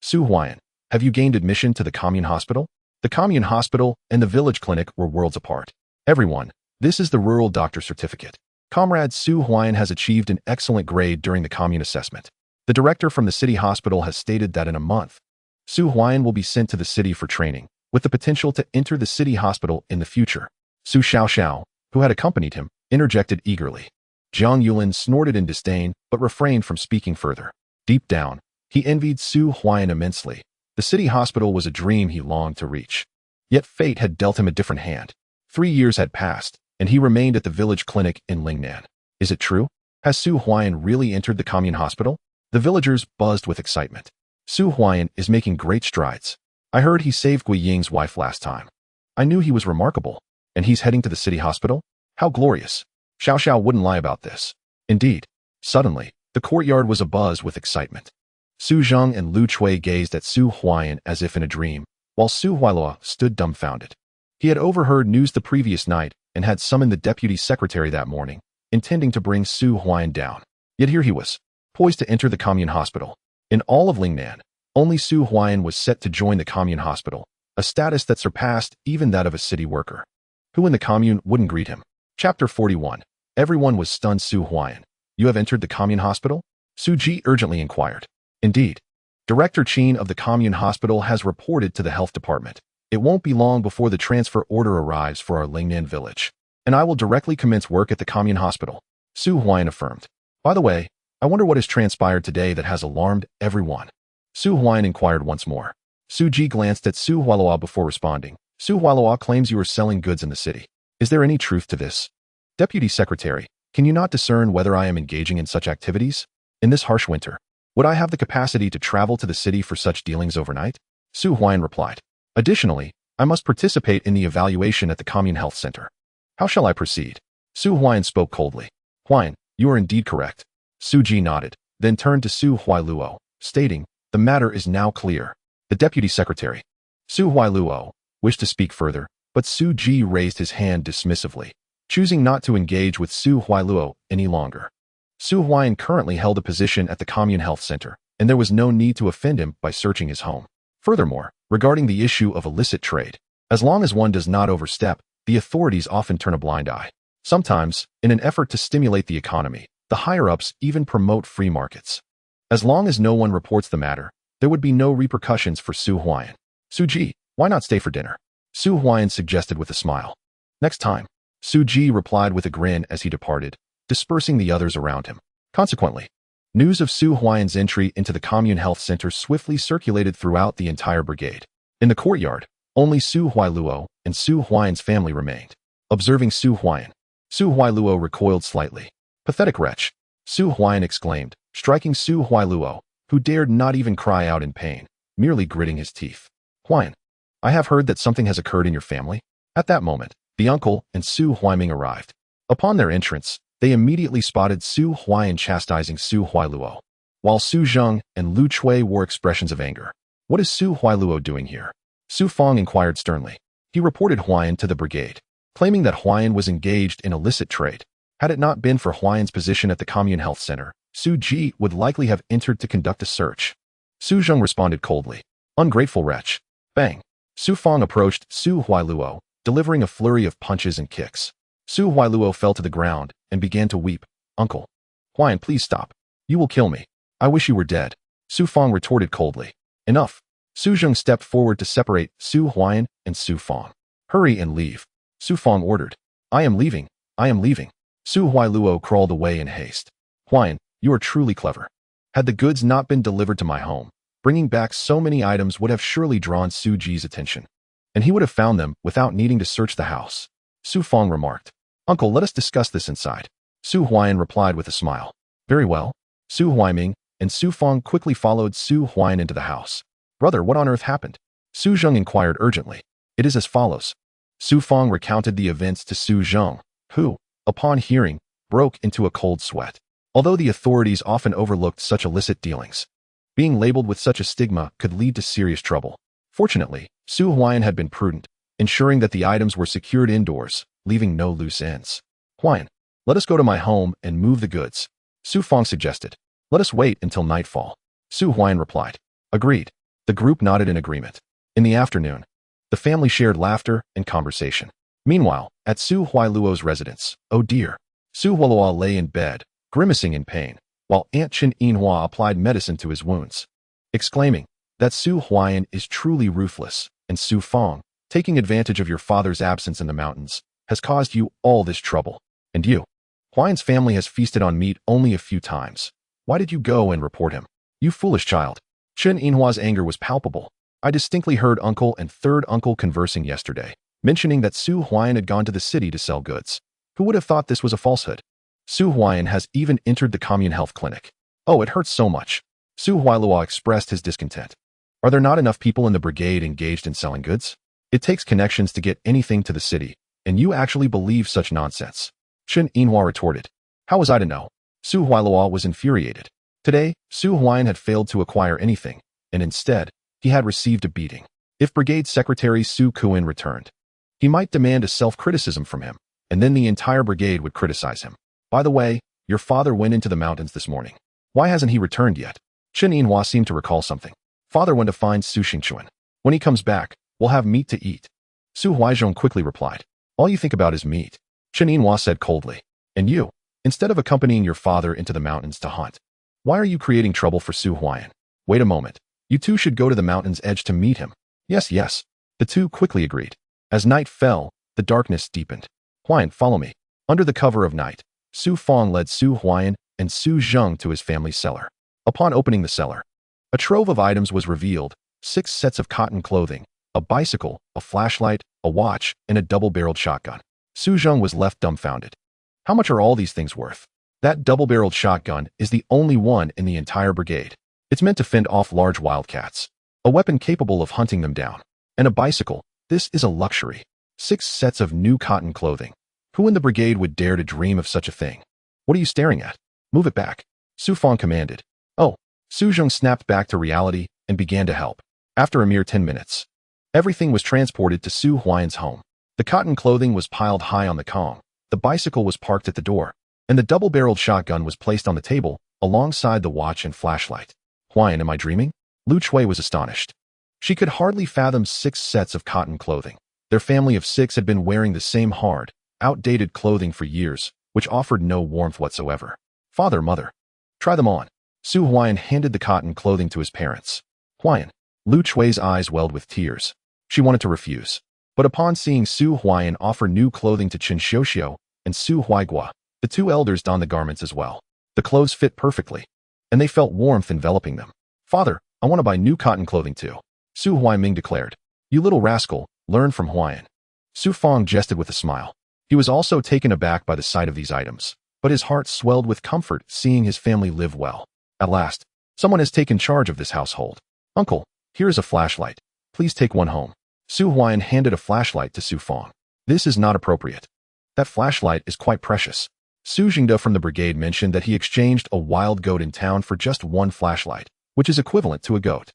Speaker 1: "Su Huaiyan, have you gained admission to the commune hospital?" The commune hospital and the village clinic were worlds apart. "Everyone, this is the rural doctor certificate. Comrade Su Huaiyan has achieved an excellent grade during the commune assessment. The director from the city hospital has stated that in a month, Su Huaiyan will be sent to the city for training, with the potential to enter the city hospital in the future." Su Xiaoxiao, who had accompanied him, interjected eagerly. Jiang Yulin snorted in disdain, but refrained from speaking further. Deep down, he envied Su Huaiyan immensely. The city hospital was a dream he longed to reach. Yet fate had dealt him a different hand. 3 years had passed, and he remained at the village clinic in Lingnan. Is it true? Has Su Huaiyan really entered the commune hospital? The villagers buzzed with excitement. Su Huaiyan is making great strides. I heard he saved Guiying's wife last time. I knew he was remarkable. And he's heading to the city hospital? How glorious. Xiao Xiao wouldn't lie about this. Indeed. Suddenly, the courtyard was abuzz with excitement. Su Zheng and Lu Chui gazed at Su Huaiyan as if in a dream, while Su Huailuo stood dumbfounded. He had overheard news the previous night and had summoned the deputy secretary that morning, intending to bring Su Huaiyan down. Yet here he was, poised to enter the commune hospital. In all of Lingnan, only Su Huaiyan was set to join the commune hospital, a status that surpassed even that of a city worker. Who in the commune wouldn't greet him? Chapter 41. Everyone was stunned. Su Huaiyan, you have entered the commune hospital? Su Ji urgently inquired. Indeed. Director Qin of the commune hospital has reported to the health department. It won't be long before the transfer order arrives for our Lingnan village, and I will directly commence work at the commune hospital, Su Huaiyan affirmed. By the way, I wonder what has transpired today that has alarmed everyone. Su Huaiyan inquired once more. Su Ji glanced at Su Huailuo before responding. Su Huailuo claims you are selling goods in the city. Is there any truth to this? Deputy Secretary, can you not discern whether I am engaging in such activities? In this harsh winter, would I have the capacity to travel to the city for such dealings overnight? Su Huaiyan replied. Additionally, I must participate in the evaluation at the commune health center. How shall I proceed? Su Huaiyan spoke coldly. Huaiyan, you are indeed correct. Su Ji nodded, then turned to Su Huailuo, stating, the matter is now clear. The deputy secretary, Su Huailuo, wished to speak further, but Su Ji raised his hand dismissively, choosing not to engage with Su Huailuo any longer. Su Huaiyan currently held a position at the commune health center, and there was no need to offend him by searching his home. Furthermore, regarding the issue of illicit trade, as long as one does not overstep, the authorities often turn a blind eye. Sometimes, in an effort to stimulate the economy, the higher-ups even promote free markets. As long as no one reports the matter, there would be no repercussions for Su Huaiyan. Su Ji, why not stay for dinner? Su Huaiyan suggested with a smile. Next time, Su Ji replied with a grin as he departed, dispersing the others around him. Consequently, news of Su Huaiyan's entry into the commune health center swiftly circulated throughout the entire brigade. In the courtyard, only Su Huailuo and Su Huaiyan's family remained. Observing Su Huaiyan, Su Huailuo recoiled slightly. Pathetic wretch. Su Huaiyan exclaimed, striking Su Huailuo, who dared not even cry out in pain, merely gritting his teeth. Huaiyan, I have heard that something has occurred in your family. At that moment, the uncle and Su Huaiming arrived. Upon their entrance, they immediately spotted Su Huaiyan chastising Su Huailuo, while Su Zheng and Lu Chui wore expressions of anger. What is Su Huailuo doing here? Su Fong inquired sternly. He reported Huaiyan to the brigade, claiming that Huaiyan was engaged in illicit trade. Had it not been for Huaiyan's position at the Commune Health Center, Su Ji would likely have entered to conduct a search. Su Zheng responded coldly. Ungrateful wretch. Bang. Su Fong approached Su Huailuo, delivering a flurry of punches and kicks. Su Huailuo fell to the ground and began to weep. Uncle. Huaiyan, please stop. You will kill me. I wish you were dead. Su Fong retorted coldly. Enough. Su Zheng stepped forward to separate Su Huaiyan and Su Fong. Hurry and leave. Su Fong ordered. I am leaving. I am leaving. Su Huailuo crawled away in haste. Huaiyan, you are truly clever. Had the goods not been delivered to my home, bringing back so many items would have surely drawn Su Ji's attention, and he would have found them without needing to search the house. Su Fong remarked. Uncle, let us discuss this inside. Su Huaiyan replied with a smile. Very well. Su Huaiming and Su Fong quickly followed Su Huaiyan into the house. Brother, what on earth happened? Su Zheng inquired urgently. It is as follows. Su Fong recounted the events to Su Zheng, who, upon hearing, broke into a cold sweat. Although the authorities often overlooked such illicit dealings, being labeled with such a stigma could lead to serious trouble. Fortunately, Su Huaiyan had been prudent, ensuring that the items were secured indoors, leaving no loose ends. Huaiyan, let us go to my home and move the goods. Su Fong suggested. Let us wait until nightfall. Su Huaiyan replied. Agreed. The group nodded in agreement. In the afternoon, the family shared laughter and conversation. Meanwhile, at Su Huailuo's residence, oh dear, Su Huailuo lay in bed, grimacing in pain, while Aunt Chin Yinhua applied medicine to his wounds, exclaiming that Su Huaiyan is truly ruthless, and Su Fong, taking advantage of your father's absence in the mountains, has caused you all this trouble. And you? Huaiyan's family has feasted on meat only a few times. Why did you go and report him? You foolish child. Chin Yinhua's anger was palpable. I distinctly heard uncle and third uncle conversing yesterday, mentioning that Su Huaiyan had gone to the city to sell goods. Who would have thought this was a falsehood? Su Huaiyan has even entered the commune health clinic. Oh, it hurts so much. Su Huailuo expressed his discontent. Are there not enough people in the brigade engaged in selling goods? It takes connections to get anything to the city, and you actually believe such nonsense. Chin Yinhua retorted. How was I to know? Su Huailuo was infuriated. Today, Su Huaiyan had failed to acquire anything, and instead, he had received a beating. If Brigade Secretary Su Kuin returned, he might demand a self-criticism from him, and then the entire brigade would criticize him. By the way, your father went into the mountains this morning. Why hasn't he returned yet? Chin Yinhua seemed to recall something. Father went to find Su Xingchuan. When he comes back, we'll have meat to eat. Su Huaizhong quickly replied. All you think about is meat. Chin Yinhua said coldly. And you, instead of accompanying your father into the mountains to hunt, why are you creating trouble for Su Huaiyan? Wait a moment. You two should go to the mountain's edge to meet him. Yes, yes. The two quickly agreed. As night fell, the darkness deepened. Huaiyan, follow me. Under the cover of night, Su Fong led Su Huaiyan and Su Zheng to his family's cellar. Upon opening the cellar, a trove of items was revealed, 6 sets of cotton clothing, a bicycle, a flashlight, a watch, and a double-barreled shotgun. Su Zheng was left dumbfounded. How much are all these things worth? That double-barreled shotgun is the only one in the entire brigade. It's meant to fend off large wildcats. A weapon capable of hunting them down. And a bicycle, this is a luxury. 6 sets of new cotton clothing. Who in the brigade would dare to dream of such a thing? What are you staring at? Move it back. Su Fong commanded. Oh, Su Zheng snapped back to reality and began to help. After a mere 10 minutes, everything was transported to Su Huaiyan's home. The cotton clothing was piled high on the Kong, the bicycle was parked at the door, and the double-barreled shotgun was placed on the table, alongside the watch and flashlight. Huaiyan, am I dreaming? Lu Chui was astonished. She could hardly fathom 6 sets of cotton clothing. Their family of 6 had been wearing the same hard, outdated clothing for years, which offered no warmth whatsoever. Father, mother, try them on. Su Huaiyan handed the cotton clothing to his parents. Huaiyan. Lu Chui's eyes welled with tears. She wanted to refuse. But upon seeing Su Huaiyan offer new clothing to Qin Xiuxiu and Su Huaigua, the 2 elders donned the garments as well. The clothes fit perfectly, and they felt warmth enveloping them. Father, I want to buy new cotton clothing too. Su Huaiming declared. You little rascal, learn from Huaiyan. Su Fong jested with a smile. He was also taken aback by the sight of these items. but his heart swelled with comfort seeing his family live well. At last, someone has taken charge of this household. Uncle, here is a flashlight. Please take one home. Su Huaiyan handed a flashlight to Su Fong. This is not appropriate. That flashlight is quite precious. Su Jingde from the brigade mentioned that he exchanged a wild goat in town for just one flashlight, which is equivalent to a goat.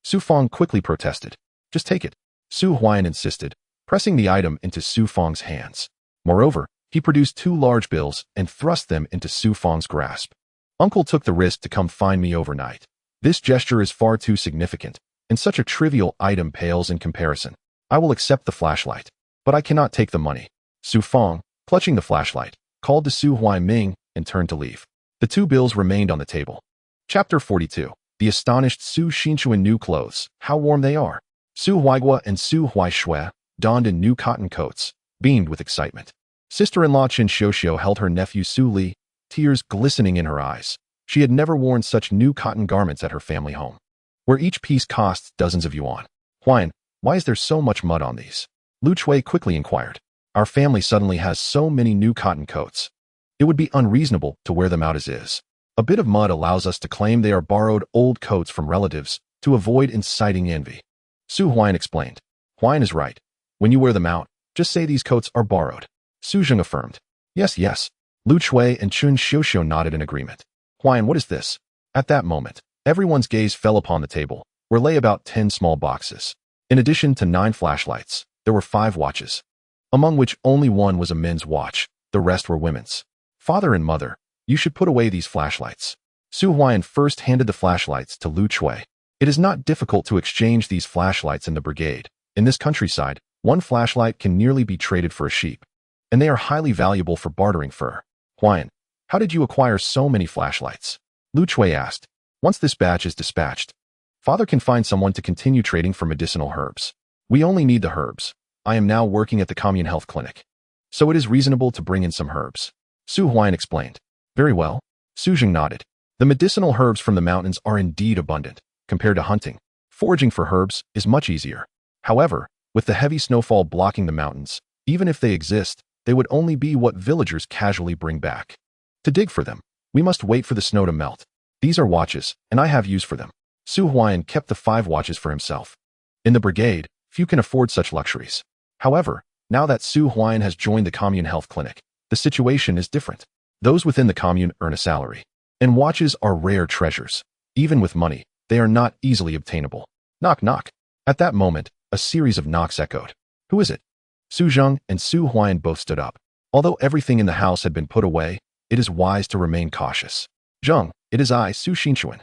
Speaker 1: Su Fong quickly protested. Just take it. Su Huaiyan insisted, pressing the item into Su Fong's hands. Moreover, he produced 2 large bills and thrust them into Su Fong's grasp. Uncle took the risk to come find me overnight. This gesture is far too significant, and such a trivial item pales in comparison. I will accept the flashlight, but I cannot take the money. Su Fong, clutching the flashlight, called to Su Huaiming and turned to leave. The 2 bills remained on the table. Chapter 42. The astonished Su Xinchuan new clothes. How warm they are. Su Huaigua and Su Huaishui donned in new cotton coats, beamed with excitement. Sister-in-law Qin Xiuxiu held her nephew Su Li, tears glistening in her eyes. She had never worn such new cotton garments at her family home, where each piece costs dozens of yuan. Huaiyan, why is there so much mud on these? Lu Chui quickly inquired. Our family suddenly has so many new cotton coats. It would be unreasonable to wear them out as is. A bit of mud allows us to claim they are borrowed old coats from relatives to avoid inciting envy. Su Huaiyan explained. Huaiyan is right. When you wear them out, just say these coats are borrowed. Su Zheng affirmed. Yes, yes. Lu Chui and Qin Xiuxiu nodded in agreement. Huaiyan, what is this? At that moment, everyone's gaze fell upon the table, where lay about 10 small boxes. In addition to 9 flashlights, there were 5 watches, among which only one was a men's watch, the rest were women's. Father and mother, you should put away these flashlights. Su Huaiyan first handed the flashlights to Lu Chui. It is not difficult to exchange these flashlights in the brigade. In this countryside, one flashlight can nearly be traded for a sheep, and they are highly valuable for bartering fur. Huaiyan, how did you acquire so many flashlights? Lu Chui asked. Once this batch is dispatched, Father can find someone to continue trading for medicinal herbs. We only need the herbs. I am now working at the commune health clinic, so it is reasonable to bring in some herbs. Su Huaiyan explained. Very well. Su Zheng nodded. The medicinal herbs from the mountains are indeed abundant. Compared to hunting, foraging for herbs is much easier. However, with the heavy snowfall blocking the mountains, even if they exist, they would only be what villagers casually bring back. To dig for them, we must wait for the snow to melt. These are watches, and I have use for them. Su Huaiyan kept the 5 watches for himself. In the brigade, few can afford such luxuries. However, now that Su Huaiyan has joined the commune health clinic, the situation is different. Those within the commune earn a salary, and watches are rare treasures. Even with money, they are not easily obtainable. Knock, knock. At that moment, a series of knocks echoed. Who is it? Su Zheng and Su Huaiyan both stood up. Although everything in the house had been put away, it is wise to remain cautious. Zheng, it is I, Su Xinchuan.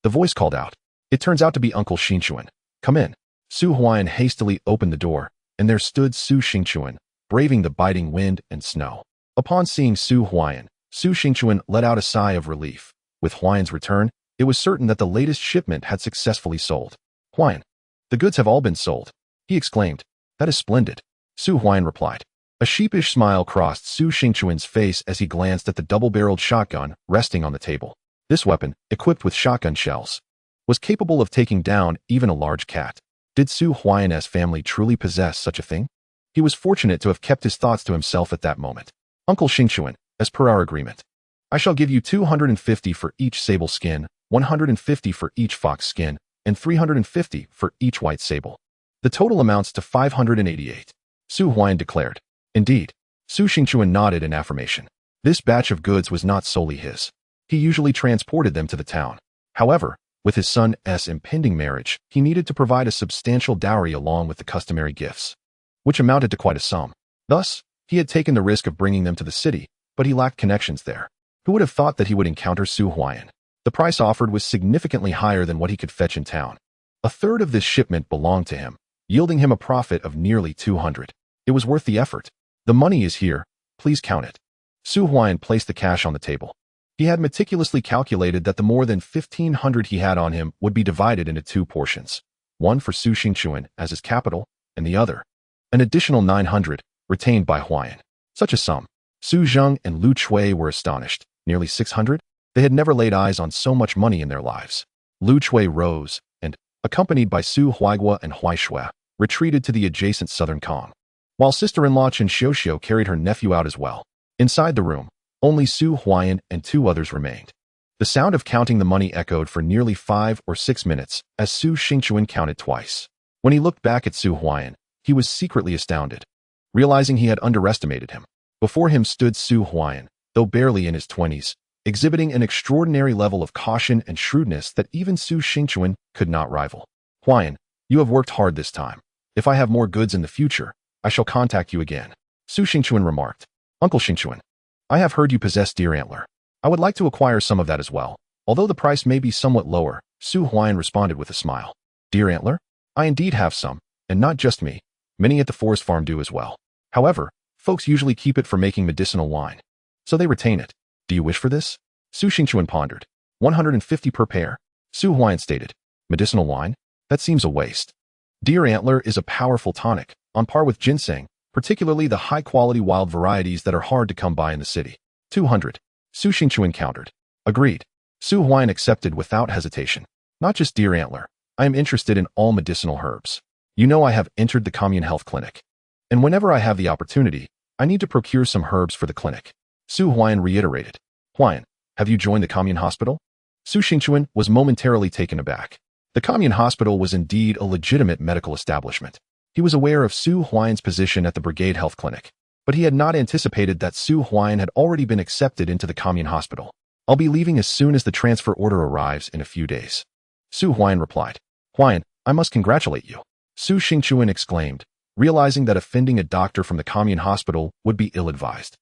Speaker 1: The voice called out. It turns out to be Uncle Xinchuan. Come in. Su Huaiyan hastily opened the door, and there stood Su Xinchuan, braving the biting wind and snow. Upon seeing Su Huaiyan, Su Xinchuan let out a sigh of relief. With Huaiyan's return, it was certain that the latest shipment had successfully sold. Huaiyan, the goods have all been sold, he exclaimed. That is splendid. Su Huaiyan replied. A sheepish smile crossed Su Xinchuan's face as he glanced at the double-barreled shotgun resting on the table. This weapon, equipped with shotgun shells, was capable of taking down even a large cat. Did Su Huaiyan's family truly possess such a thing? He was fortunate to have kept his thoughts to himself at that moment. Uncle Xinchuan, as per our agreement, I shall give you 250 for each sable skin, 150 for each fox skin, and 350 for each white sable. The total amounts to 588. Su Huaiyan declared. Indeed. Su Xinchuan nodded in affirmation. This batch of goods was not solely his. He usually transported them to the town. However, with his son's impending marriage, he needed to provide a substantial dowry along with the customary gifts, which amounted to quite a sum. Thus, he had taken the risk of bringing them to the city, but he lacked connections there. Who would have thought that he would encounter Su Huaiyan? The price offered was significantly higher than what he could fetch in town. A third of this shipment belonged to him, yielding him a profit of nearly 200. It was worth the effort. The money is here, please count it. Su Huaiyan placed the cash on the table. He had meticulously calculated that the more than 1,500 he had on him would be divided into 2 portions, one for Su Xinchuan as his capital, and the other, an additional 900, retained by Huaiyan. Such a sum. Su Zheng and Lu Chui were astonished. Nearly 600? They had never laid eyes on so much money in their lives. Lu Chui rose, and, accompanied by Su Huaigua and Huaishui, retreated to the adjacent southern Kong, while sister-in-law Qin Xiuxiu carried her nephew out as well. Inside the room, Only Su Huaian and two others remained. The sound of counting the money echoed for nearly 5 or 6 minutes as Su Xingchuan counted twice. When he looked back at Su Huaian, he was secretly astounded, realizing he had underestimated him. Before him stood Su Huaian, though barely in his 20s, exhibiting an extraordinary level of caution and shrewdness that even Su Xingchuan could not rival. Huaian, you have worked hard this time. If I have more goods in the future, I shall contact you again. Su Xingchuan remarked. Uncle Xingchuan, I have heard you possess deer antler. I would like to acquire some of that as well. Although the price may be somewhat lower, Su Huaian responded with a smile. Deer antler? I indeed have some, and not just me. Many at the forest farm do as well. However, folks usually keep it for making medicinal wine, so they retain it. Do you wish for this? Su Xingchuan pondered. 150 per pair. Su Huaian stated. Medicinal wine? That seems a waste. Deer antler is a powerful tonic, on par with ginseng, particularly the high-quality wild varieties that are hard to come by in the city. 200. Su Xingchuan countered. Agreed. Su Huaian accepted without hesitation. Not just deer antler. I am interested in all medicinal herbs. You know I have entered the commune health clinic. And whenever I have the opportunity, I need to procure some herbs for the clinic. Su Huaian reiterated. Huaian, have you joined the commune hospital? Su Xingchuan was momentarily taken aback. The commune hospital was indeed a legitimate medical establishment. He was aware of Su Huaian's position at the brigade health clinic, but he had not anticipated that Su Huaian had already been accepted into the commune hospital. I'll be leaving as soon as the transfer order arrives in a few days. Su Huaian replied. Huaian, I must congratulate you. Su Xingchuan exclaimed, realizing that offending a doctor from the commune hospital would be ill-advised.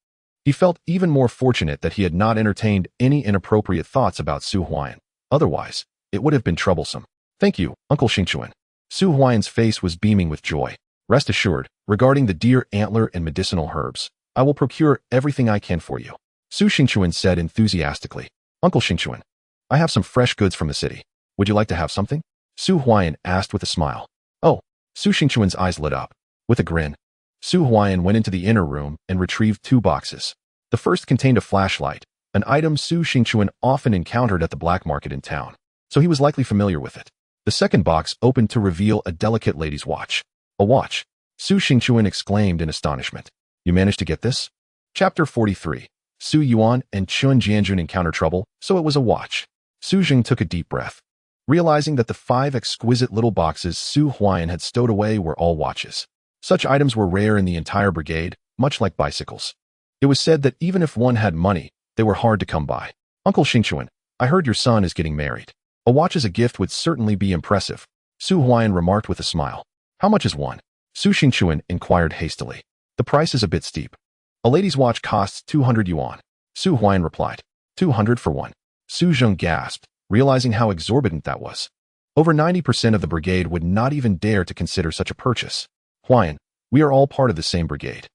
Speaker 1: He felt even more fortunate that he had not entertained any inappropriate thoughts about Su Huaian. Otherwise, it would have been troublesome. Thank you, Uncle Xingchuan. Su Huaian's face was beaming with joy. Rest assured, regarding the deer antler and medicinal herbs, I will procure everything I can for you. Su Xingchuan said enthusiastically. Uncle Xingchuan, I have some fresh goods from the city. Would you like to have something? Su Huaian asked with a smile. Oh, Su Xingchuan's eyes lit up. With a grin, Su Huaian went into the inner room and retrieved 2 boxes. The first contained a flashlight, an item Su Xingchuan often encountered at the black market in town, so he was likely familiar with it. The second box opened to reveal a delicate lady's watch. A watch? Su Xingchuan exclaimed in astonishment. You managed to get this? Chapter 43. Su Yuan and Chun Jianjun encounter trouble, so it was a watch. Su Jing took a deep breath, realizing that the 5 exquisite little boxes Su Huaian had stowed away were all watches. Such items were rare in the entire brigade, much like bicycles. It was said that even if one had money, they were hard to come by. Uncle Xingchuan, I heard your son is getting married. A watch as a gift would certainly be impressive, Su Huaian remarked with a smile. How much is one? Su Xingchuan inquired hastily. The price is a bit steep. A lady's watch costs 200 yuan. Su Huaian replied. 200 for one. Su Jing gasped, realizing how exorbitant that was. Over 90% of the brigade would not even dare to consider such a purchase. Huaian, we are all part of the same brigade,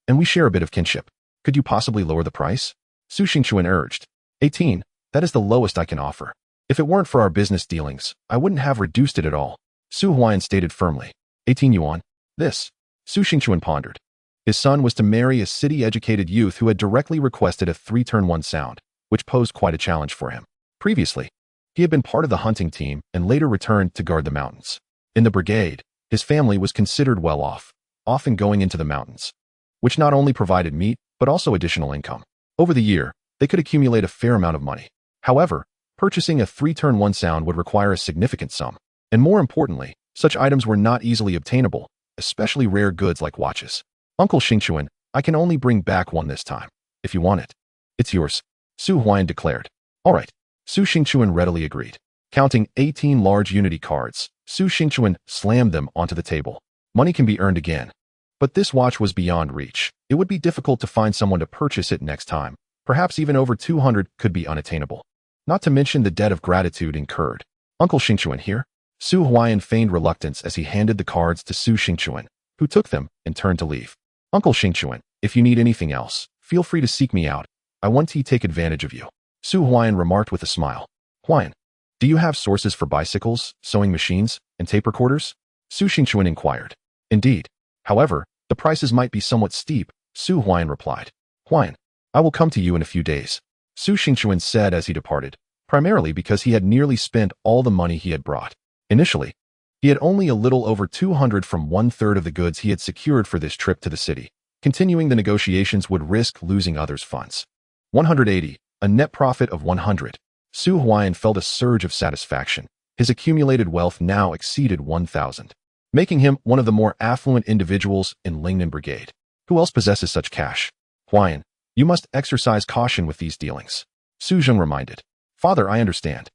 Speaker 1: and we share a bit of kinship. Could you possibly lower the price? Su Xingchuan urged. 18, that is the lowest I can offer. If it weren't for our business dealings, I wouldn't have reduced it at all, Su Huaian stated firmly. 18 yuan. This. Su Xingchuan pondered. His son was to marry a city-educated youth who had directly requested a 3-turn-1 sound, which posed quite a challenge for him. Previously, he had been part of the hunting team and later returned to guard the mountains. In the brigade, his family was considered well off, often going into the mountains, which not only provided meat, but also additional income. Over the year, they could accumulate a fair amount of money. However, purchasing a 3-turn-1 sound would require a significant sum, and more importantly, such items were not easily obtainable, especially rare goods like watches. Uncle Xingchuan, I can only bring back one this time. If you want it, it's yours, Su Huaian declared. All right, Su Xingchuan readily agreed. Counting 18 large unity cards, Su Xingchuan slammed them onto the table. Money can be earned again. But this watch was beyond reach. It would be difficult to find someone to purchase it next time. Perhaps even over 200 could be unattainable. Not to mention the debt of gratitude incurred. Uncle Xingchuan here? Su Huaian feigned reluctance as he handed the cards to Su Xingchuan, who took them and turned to leave. Uncle Xingchuan, if you need anything else, feel free to seek me out. I want to take advantage of you, Su Huaian remarked with a smile. Huaian, do you have sources for bicycles, sewing machines, and tape recorders? Su Xingchuan inquired. Indeed. However, the prices might be somewhat steep, Su Huaian replied. Huaian, I will come to you in a few days, Su Xingchuan said as he departed, primarily because he had nearly spent all the money he had brought. Initially, he had only a little over 200 from 1/3 of the goods he had secured for this trip to the city. Continuing the negotiations would risk losing others' funds. 180, a net profit of 100. Su Huaian felt a surge of satisfaction. His accumulated wealth now exceeded 1,000, making him one of the more affluent individuals in Lingnan Brigade. Who else possesses such cash? Huaian, you must exercise caution with these dealings. Su Zheng reminded. Father, I understand.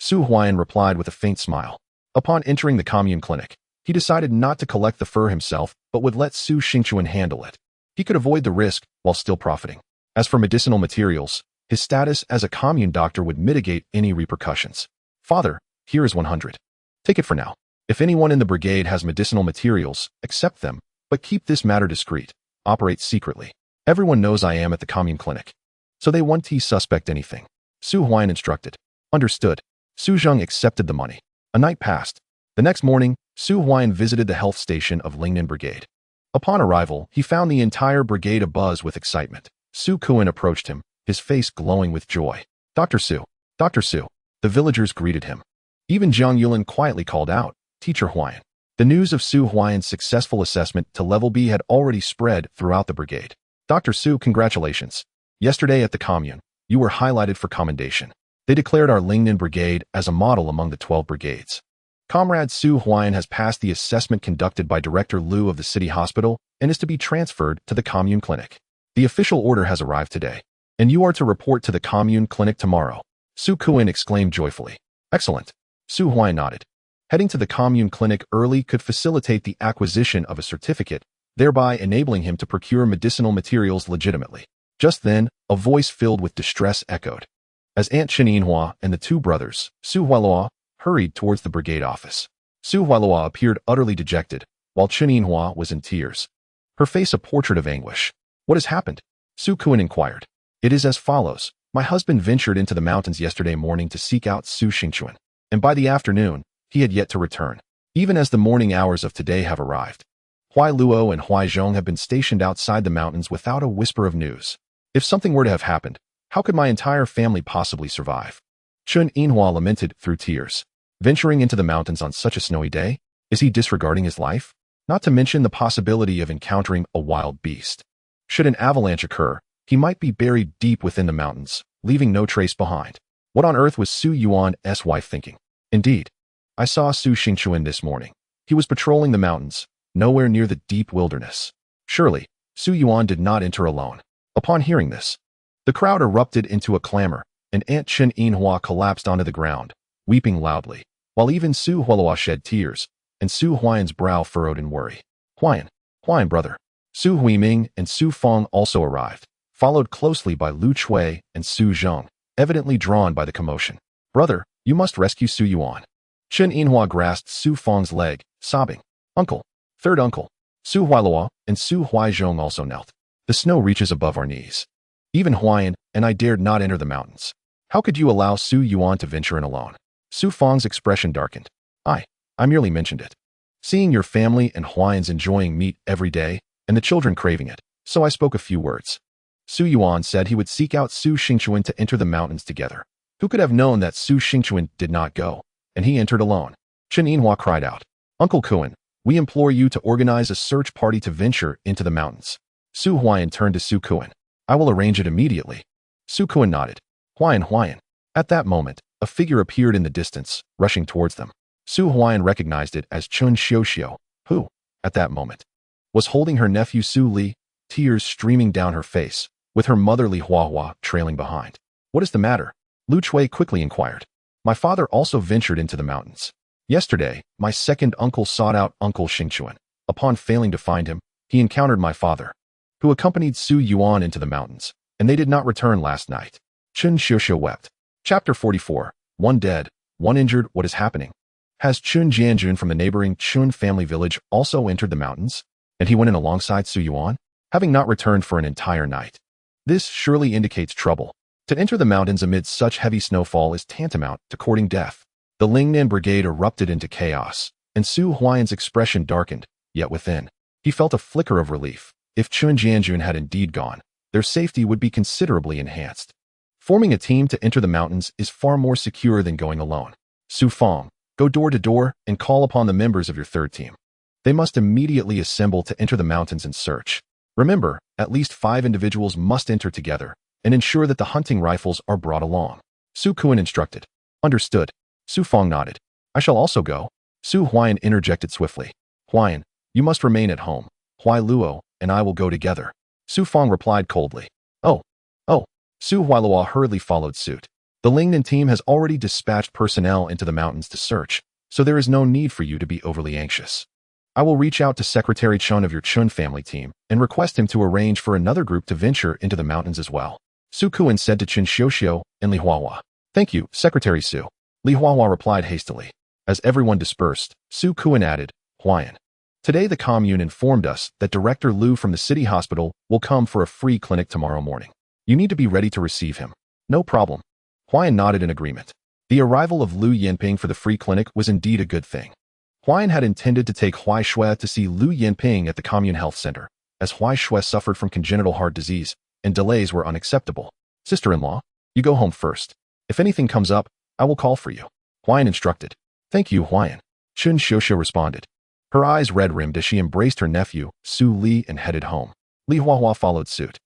Speaker 1: Su Huaian replied with a faint smile. Upon entering the commune clinic, he decided not to collect the fur himself, but would let Su Xingchuan handle it. He could avoid the risk while still profiting. As for medicinal materials, his status as a commune doctor would mitigate any repercussions. Father, here is 100. Take it for now. If anyone in the brigade has medicinal materials, accept them, but keep this matter discreet. Operate secretly. Everyone knows I am at the commune clinic, so they won't suspect anything. Su Huaian instructed. Understood. Su Zheng accepted the money. A night passed. The next morning, Su Huaian visited the health station of Lingnan Brigade. Upon arrival, he found the entire brigade abuzz with excitement. Su Kuan approached him, his face glowing with joy. Dr. Su. Dr. Su. The villagers greeted him. Even Zhang Yulin quietly called out, Teacher Huaian. The news of Su Huaian's successful assessment to level B had already spread throughout the brigade. Dr. Su, congratulations. Yesterday at the commune, you were highlighted for commendation. They declared our Lingnan Brigade as a model among the 12 brigades. Comrade Su Huaian has passed the assessment conducted by Director Liu of the city hospital and is to be transferred to the commune clinic. The official order has arrived today, and you are to report to the commune clinic tomorrow. Su Kuan exclaimed joyfully. Excellent. Su Huaian nodded. Heading to the commune clinic early could facilitate the acquisition of a certificate, thereby enabling him to procure medicinal materials legitimately. Just then, a voice filled with distress echoed. As Aunt Chen Yinhua and the two brothers, Su Hualuo, hurried towards the brigade office. Su Hualuo appeared utterly dejected, while Chen Yinhua was in tears, her face a portrait of anguish. What has happened? Su Kuan inquired. It is as follows. My husband ventured into the mountains yesterday morning to seek out Su Xingchuan, and by the afternoon, he had yet to return. Even as the morning hours of today have arrived, Huai Luo and Huai Zhong have been stationed outside the mountains without a whisper of news. If something were to have happened, how could my entire family possibly survive? Chen Yinhua lamented through tears. Venturing into the mountains on such a snowy day? Is he disregarding his life? Not to mention the possibility of encountering a wild beast. Should an avalanche occur, he might be buried deep within the mountains, leaving no trace behind. What on earth was Su Yuan's wife thinking? Indeed, I saw Su Xingchuan this morning. He was patrolling the mountains, nowhere near the deep wilderness. Surely, Su Yuan did not enter alone. Upon hearing this, the crowd erupted into a clamor, and Aunt Chen Yinhua collapsed onto the ground, weeping loudly, while even Su Hualuo shed tears, and Su Huaian's brow furrowed in worry. Huaian brother. Su Huiming and Su Feng also arrived, followed closely by Lu Chui and Su Zheng, evidently drawn by the commotion. Brother, you must rescue Su Yuan. Chen Yinhua grasped Su Feng's leg, sobbing. Uncle, third uncle, Su Hualuo and Su Huaizhong also knelt. The snow reaches above our knees. Even Huaian and I dared not enter the mountains. How could you allow Su Yuan to venture in alone? Su Feng's expression darkened. I merely mentioned it. Seeing your family and Huaian's enjoying meat every day, and the children craving it, so I spoke a few words. Su Yuan said he would seek out Su Xingchuan to enter the mountains together. Who could have known that Su Xingchuan did not go, and he entered alone? Chen Yinhua cried out. Uncle Kuan, we implore you to organize a search party to venture into the mountains. Su Huaian turned to Su Kuan. I will arrange it immediately. Su Kuan nodded. Huaian. At that moment, a figure appeared in the distance, rushing towards them. Su Huaian recognized it as Chun Xiuxiu, who, at that moment, was holding her nephew Su Li, tears streaming down her face, with her motherly Huahua trailing behind. What is the matter? Lu Chui quickly inquired. My father also ventured into the mountains. Yesterday, my second uncle sought out Uncle Xingchuan. Upon failing to find him, he encountered my father, who accompanied Su Yuan into the mountains, and they did not return last night. Chun Xiuxiu wept. Chapter 44. One dead, one injured. What is happening? Has Chun Jianjun from the neighboring Chun family village also entered the mountains? And he went in alongside Su Yuan, having not returned for an entire night. This surely indicates trouble. To enter the mountains amid such heavy snowfall is tantamount to courting death. The Lingnan Brigade erupted into chaos, and Su Huaian's expression darkened, yet within, he felt a flicker of relief. If Chun Jianjun had indeed gone, their safety would be considerably enhanced. Forming a team to enter the mountains is far more secure than going alone. Su Feng, go door to door and call upon the members of your third team. They must immediately assemble to enter the mountains and search. Remember, at least 5 individuals must enter together, and ensure that the hunting rifles are brought along. Su Kuan instructed. Understood. Su Fong nodded. I shall also go. Su Huaian interjected swiftly. Huaian, you must remain at home. Huai Luo and I will go together. Su Fong replied coldly. Oh. Su Huailuo hurriedly followed suit. The Lingnan team has already dispatched personnel into the mountains to search, so there is no need for you to be overly anxious. I will reach out to Secretary Chun of your Chun family team and request him to arrange for another group to venture into the mountains as well. Su Kuan said to Chen Xiuxiu and Li Huahua. Thank you, Secretary Su. Li Huahua replied hastily. As everyone dispersed, Su Kuan added, Huaian. Today the commune informed us that Director Liu from the city hospital will come for a free clinic tomorrow morning. You need to be ready to receive him. No problem. Huaian nodded in agreement. The arrival of Liu Yinping for the free clinic was indeed a good thing. Huaian had intended to take Huai Shui to see Liu Yinping at the commune health center, as Huai Shui suffered from congenital heart disease, and delays were unacceptable. Sister-in-law, you go home first. If anything comes up, I will call for you. Huaian instructed. Thank you, Huaian. Chen Xiuxiu responded. Her eyes red-rimmed as she embraced her nephew, Su Li, and headed home. Li Huahua followed suit.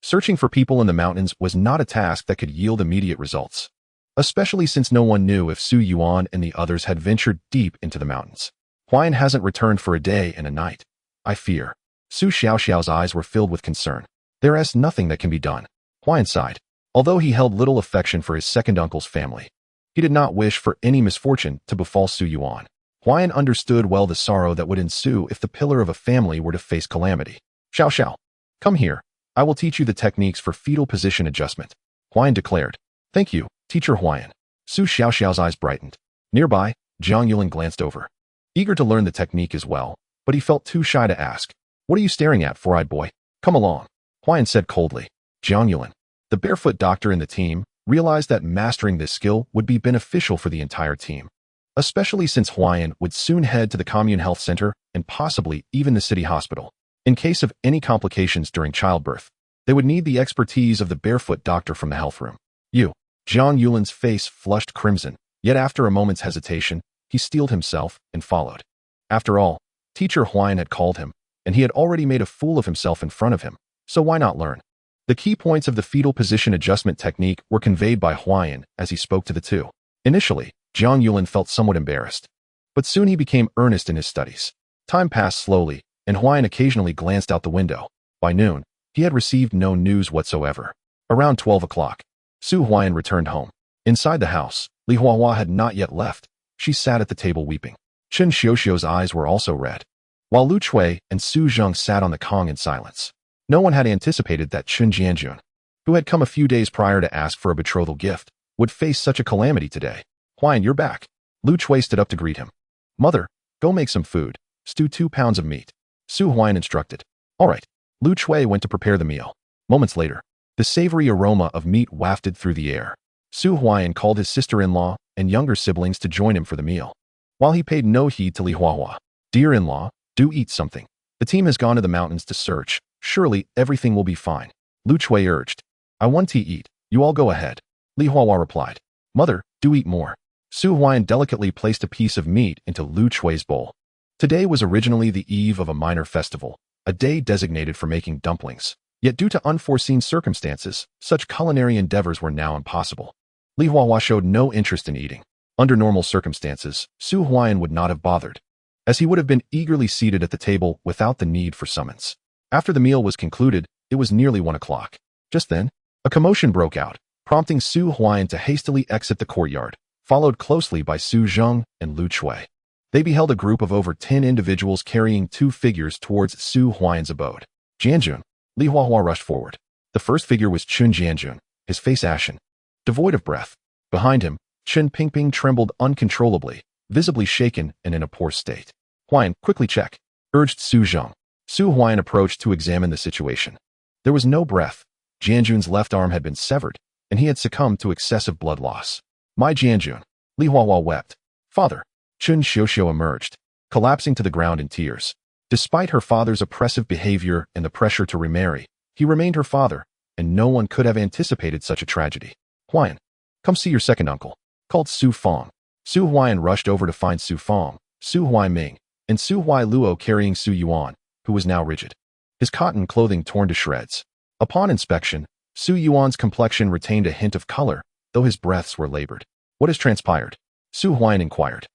Speaker 1: Searching for people in the mountains was not a task that could yield immediate results, especially since no one knew if Su Yuan and the others had ventured deep into the mountains. Huaian hasn't returned for a day and a night. I fear. Su Xiaoxiao's eyes were filled with concern. There is nothing that can be done. Huaian sighed. Although he held little affection for his second uncle's family, he did not wish for any misfortune to befall Su Yuan. Huaian understood well the sorrow that would ensue if the pillar of a family were to face calamity. Xiao, come here. I will teach you the techniques for fetal position adjustment. Huaian declared. Thank you, Teacher Huaian. Su Xiaoxiao's eyes brightened. Nearby, Jiang Yulin glanced over, eager to learn the technique as well, but he felt too shy to ask. What are you staring at, four-eyed boy? Come along. Huaian said coldly. Jiang Yulin, the barefoot doctor in the team, realized that mastering this skill would be beneficial for the entire team, especially since Huaian would soon head to the commune health center and possibly even the city hospital. In case of any complications during childbirth, they would need the expertise of the barefoot doctor from the health room. Jiang Yulin's face flushed crimson, yet after a moment's hesitation, he steeled himself and followed. After all, Teacher Huaian had called him, and he had already made a fool of himself in front of him, so why not learn? The key points of the fetal position adjustment technique were conveyed by Huaian as he spoke to the two. Initially, Jiang Yulin felt somewhat embarrassed, but soon he became earnest in his studies. Time passed slowly, and Huaian occasionally glanced out the window. By noon, he had received no news whatsoever. Around 12 o'clock, Su Huaian returned home. Inside the house, Li Huahua had not yet left. She sat at the table weeping. Chen Xiuxiu's eyes were also red, while Lu Chui and Su Zheng sat on the Kong in silence. No one had anticipated that Chen Jianjun, who had come a few days prior to ask for a betrothal gift, would face such a calamity today. Huaian, you're back. Lu Chui stood up to greet him. Mother, go make some food. Stew 2 pounds of meat. Su Huaian instructed. All right. Lu Chui went to prepare the meal. Moments later, the savory aroma of meat wafted through the air. Su Huaian called his sister-in-law and younger siblings to join him for the meal, while he paid no heed to Li Huahua. Dear-in-law, do eat something. The team has gone to the mountains to search. Surely everything will be fine. Lu Chui urged. I want to eat. You all go ahead. Li Huahua replied. Mother, do eat more. Su Huaian delicately placed a piece of meat into Lu Chui's bowl. Today was originally the eve of a minor festival, a day designated for making dumplings. Yet due to unforeseen circumstances, such culinary endeavors were now impossible. Li Huahua showed no interest in eating. Under normal circumstances, Su Huaian would not have bothered, as he would have been eagerly seated at the table without the need for summons. After the meal was concluded, it was nearly 1 o'clock. Just then, a commotion broke out, prompting Su Huaian to hastily exit the courtyard, followed closely by Su Zheng and Lu Chui. They beheld a group of over 10 individuals carrying 2 figures towards Su Huaian's abode. Jianjun. Li Huahua rushed forward. The first figure was Chun Jianjun, his face ashen, devoid of breath. Behind him, Chen Pingping trembled uncontrollably, visibly shaken and in a poor state. Huaian, quickly check, urged Su Zheng. Su Huaian approached to examine the situation. There was no breath. Jianjun's left arm had been severed, and he had succumbed to excessive blood loss. My Jianjun. Li Huahua wept. Father. Chen Xiuxiu emerged, collapsing to the ground in tears. Despite her father's oppressive behavior and the pressure to remarry, he remained her father, and no one could have anticipated such a tragedy. Huaian, come see your second uncle, called Su Fong. Su Huaian rushed over to find Su Fong, Su Huaiming, and Su Huailuo carrying Su Yuan, who was now rigid, his cotton clothing torn to shreds. Upon inspection, Su Yuan's complexion retained a hint of color, though his breaths were labored. What has transpired? Su Huaian inquired.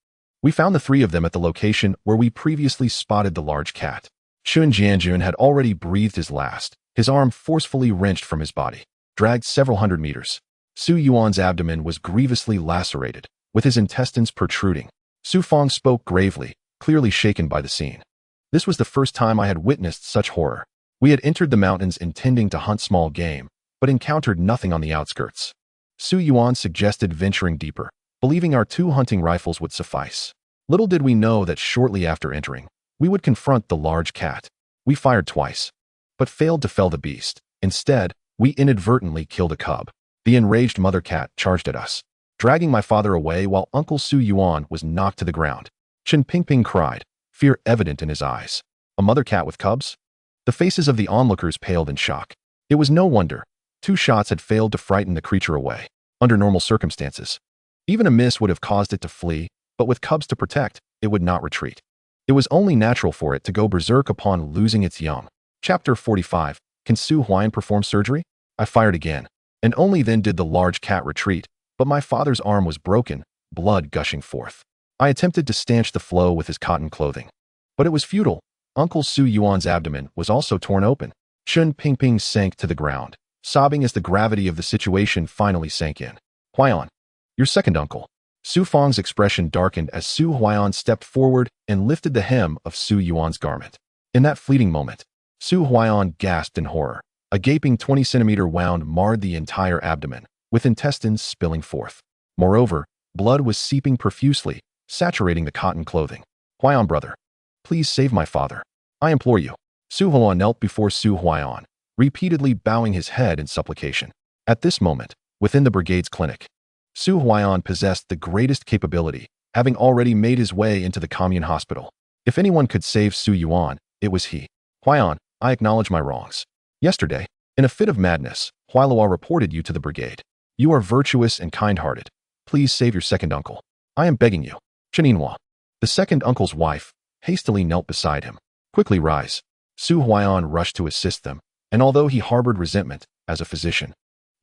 Speaker 1: We found the three of them at the location where we previously spotted the large cat. Chun Jianjun had already breathed his last, his arm forcefully wrenched from his body, dragged several hundred meters. Su Yuan's abdomen was grievously lacerated, with his intestines protruding. Su Fong spoke gravely, clearly shaken by the scene. This was the first time I had witnessed such horror. We had entered the mountains intending to hunt small game, but encountered nothing on the outskirts. Su Yuan suggested venturing deeper, believing our 2 hunting rifles would suffice. Little did we know that shortly after entering, we would confront the large cat. We fired twice, but failed to fell the beast. Instead, we inadvertently killed a cub. The enraged mother cat charged at us, dragging my father away while Uncle Su Yuan was knocked to the ground. Chen Pingping cried, fear evident in his eyes. A mother cat with cubs? The faces of the onlookers paled in shock. It was no wonder. 2 shots had failed to frighten the creature away. Under normal circumstances, even a miss would have caused it to flee, but with cubs to protect, it would not retreat. It was only natural for it to go berserk upon losing its young. Chapter 45. Can Su Huaian perform surgery? I fired again, and only then did the large cat retreat, but my father's arm was broken, blood gushing forth. I attempted to stanch the flow with his cotton clothing, but it was futile. Uncle Su Yuan's abdomen was also torn open. Chun Pingping sank to the ground, sobbing as the gravity of the situation finally sank in. Huaian, your second uncle. Su Fong's expression darkened as Su Huaian stepped forward and lifted the hem of Su Yuan's garment. In that fleeting moment, Su Huaian gasped in horror. A gaping 20-centimeter wound marred the entire abdomen, with intestines spilling forth. Moreover, blood was seeping profusely, saturating the cotton clothing. Huaian brother, please save my father. I implore you. Su Huaian knelt before Su Huaian, repeatedly bowing his head in supplication. At this moment, within the brigade's clinic, Su Huaian possessed the greatest capability, having already made his way into the commune hospital. If anyone could save Su Yuan, it was he. Huaian, I acknowledge my wrongs. Yesterday, in a fit of madness, Huailua reported you to the brigade. You are virtuous and kind-hearted. Please save your second uncle. I am begging you. Cheninhua, the second uncle's wife, hastily knelt beside him. Quickly rise. Su Huaian rushed to assist them, and although he harbored resentment, as a physician,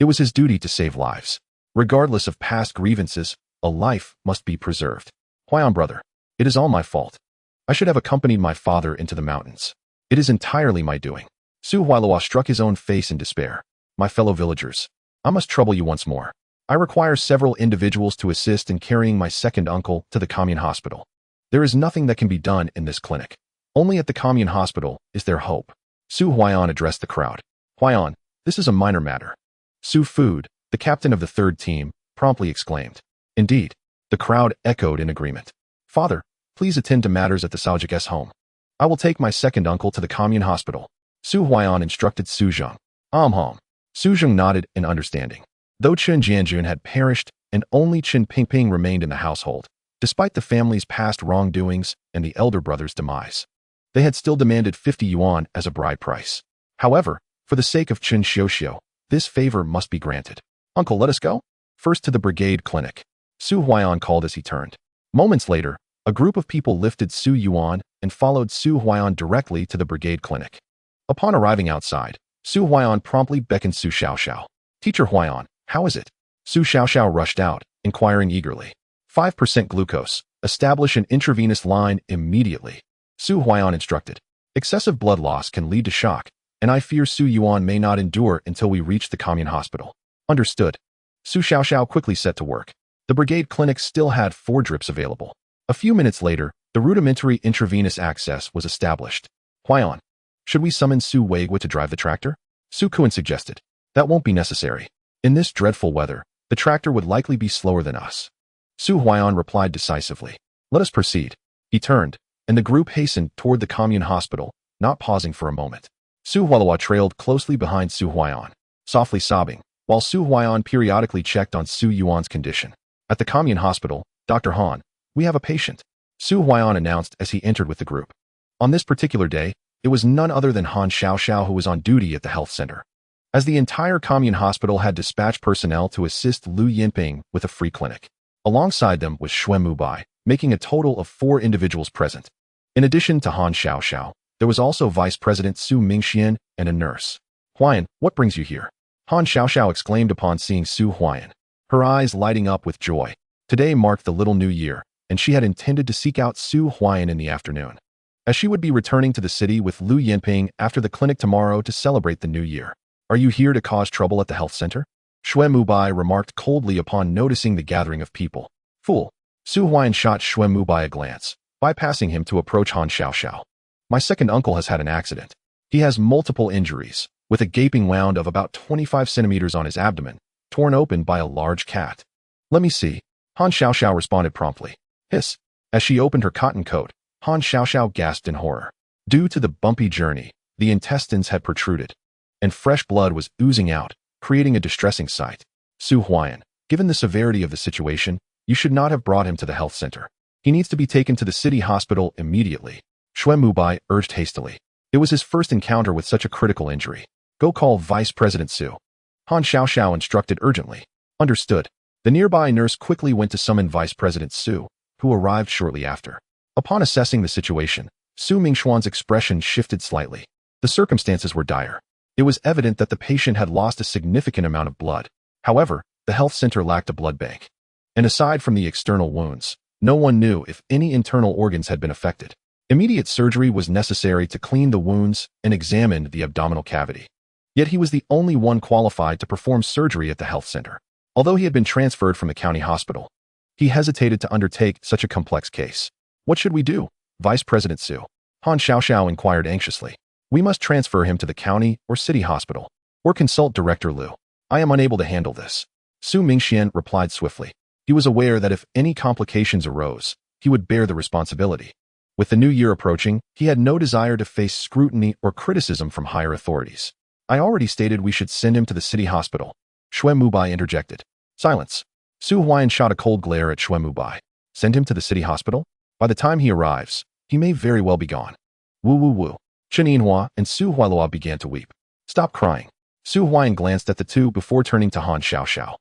Speaker 1: it was his duty to save lives. Regardless of past grievances, a life must be preserved. Huaian brother, it is all my fault. I should have accompanied my father into the mountains. It is entirely my doing. Su Huailua struck his own face in despair. My fellow villagers, I must trouble you once more. I require several individuals to assist in carrying my second uncle to the commune hospital. There is nothing that can be done in this clinic. Only at the commune hospital is there hope. Su Huaian addressed the crowd. Huaian, this is a minor matter. Su Food, the captain of the third team, promptly exclaimed. Indeed, the crowd echoed in agreement. Father, please attend to matters at the Saojik's home. I will take my second uncle to the commune hospital. Su Huaian instructed Su Zheng. Hom. Su Zheng nodded in understanding. Though Chun Jianjun had perished and only Chen Pingping remained in the household, despite the family's past wrongdoings and the elder brother's demise, they had still demanded 50 yuan as a bride price. However, for the sake of Chen Xiuxiu, this favor must be granted. Uncle, let us go. First to the brigade clinic. Su Huaian called as he turned. Moments later, a group of people lifted Su Yuan and followed Su Huaian directly to the brigade clinic. Upon arriving outside, Su Huaian promptly beckoned Su Xiaoxiao. Teacher Huaian, how is it? Su Xiaoxiao rushed out, inquiring eagerly. 5% glucose. Establish an intravenous line immediately. Su Huaian instructed. Excessive blood loss can lead to shock, and I fear Su Yuan may not endure until we reach the commune hospital. Understood. Su Xiaoxiao quickly set to work. The brigade clinic still had 4 drips available. A few minutes later, the rudimentary intravenous access was established. Huaian, should we summon Su Weigua to drive the tractor? Su Kuan suggested. That won't be necessary. In this dreadful weather, the tractor would likely be slower than us. Su Huaian replied decisively. Let us proceed. He turned, and the group hastened toward the commune hospital, not pausing for a moment. Su Huailua trailed closely behind Su Huaian, softly sobbing, while Su Huaian periodically checked on Su Yuan's condition. At the commune hospital, Dr. Han, we have a patient, Su Huaian announced as he entered with the group. On this particular day, it was none other than Han Xiaoxiao who was on duty at the health center. As the entire commune hospital had dispatched personnel to assist Lu Yinping with a free clinic. Alongside them was Xuan Mubai, making a total of 4 individuals present. In addition to Han Xiaoxiao, there was also Vice President Su Mingxian and a nurse. Huaian, what brings you here? Han Xiaoxiao exclaimed upon seeing Su Huaian, her eyes lighting up with joy. Today marked the little new year, and she had intended to seek out Su Huaian in the afternoon, as she would be returning to the city with Lu Yinping after the clinic tomorrow to celebrate the new year. Are you here to cause trouble at the health center? Xue Mubai remarked coldly upon noticing the gathering of people. Fool. Su Huaian shot Xue Mubai a glance, bypassing him to approach Han Xiaoxiao. My second uncle has had an accident. He has multiple injuries, with a gaping wound of about 25 centimeters on his abdomen, torn open by a large cat. Let me see. Han Xiaoxiao responded promptly. Hiss. As she opened her cotton coat, Han Xiaoxiao gasped in horror. Due to the bumpy journey, the intestines had protruded, and fresh blood was oozing out, creating a distressing sight. Su Huaian, given the severity of the situation, you should not have brought him to the health center. He needs to be taken to the city hospital immediately, Xue Mubai urged hastily. It was his first encounter with such a critical injury. Go call Vice President Su. Han Xiaoxiao instructed urgently. Understood. The nearby nurse quickly went to summon Vice President Su, who arrived shortly after. Upon assessing the situation, Su Mingxuan's expression shifted slightly. The circumstances were dire. It was evident that the patient had lost a significant amount of blood. However, the health center lacked a blood bank. And aside from the external wounds, no one knew if any internal organs had been affected. Immediate surgery was necessary to clean the wounds and examine the abdominal cavity. Yet he was the only one qualified to perform surgery at the health center. Although he had been transferred from the county hospital, he hesitated to undertake such a complex case. What should we do? Vice President Su. Han Xiaoxiao inquired anxiously. We must transfer him to the county or city hospital, or consult Director Lu. I am unable to handle this. Su Mingxian replied swiftly. He was aware that if any complications arose, he would bear the responsibility. With the new year approaching, he had no desire to face scrutiny or criticism from higher authorities. I already stated we should send him to the city hospital. Xue Mubai interjected. Silence. Su Huaian shot a cold glare at Xue Mubai. Send him to the city hospital? By the time he arrives, he may very well be gone. Woo woo woo. Chen Yinhua and Su Huailua began to weep. Stop crying. Su Huaian glanced at the two before turning to Han Xiaoxiao.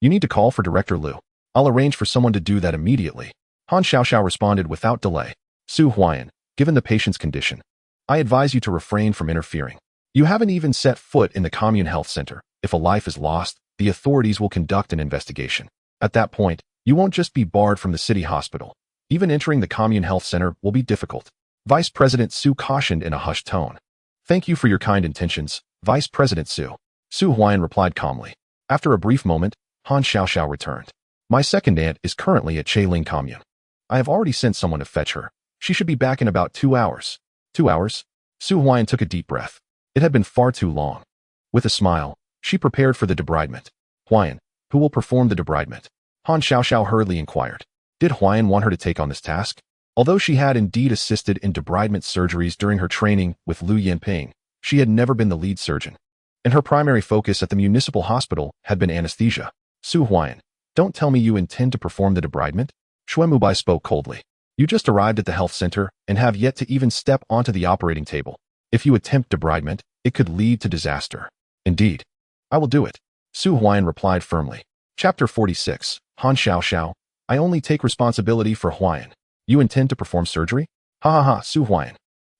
Speaker 1: You need to call for Director Lu. I'll arrange for someone to do that immediately. Han Xiaoxiao responded without delay. Su Huaian, given the patient's condition, I advise you to refrain from interfering. You haven't even set foot in the commune health center. If a life is lost, the authorities will conduct an investigation. At that point, you won't just be barred from the city hospital. Even entering the commune health center will be difficult. Vice President Su cautioned in a hushed tone. Thank you for your kind intentions, Vice President Su. Su Huaian replied calmly. After a brief moment, Han Xiaoxiao returned. My second aunt is currently at Chailing commune. I have already sent someone to fetch her. She should be back in about 2 hours. 2 hours? Su Huaian took a deep breath. It had been far too long. With a smile, she prepared for the debridement. Huaian, who will perform the debridement? Han Xiaoxiao hurriedly inquired. Did Huaian want her to take on this task? Although she had indeed assisted in debridement surgeries during her training with Lu Yinping, she had never been the lead surgeon, and her primary focus at the municipal hospital had been anesthesia. Su Huaian, don't tell me you intend to perform the debridement? Xue Mubai spoke coldly. You just arrived at the health center and have yet to even step onto the operating table. If you attempt debridement, it could lead to disaster. Indeed. I will do it. Su Huaian replied firmly. Chapter 46, Han Xiaoxiao. I only take responsibility for Huaian. You intend to perform surgery? Ha ha ha, Su Huaian.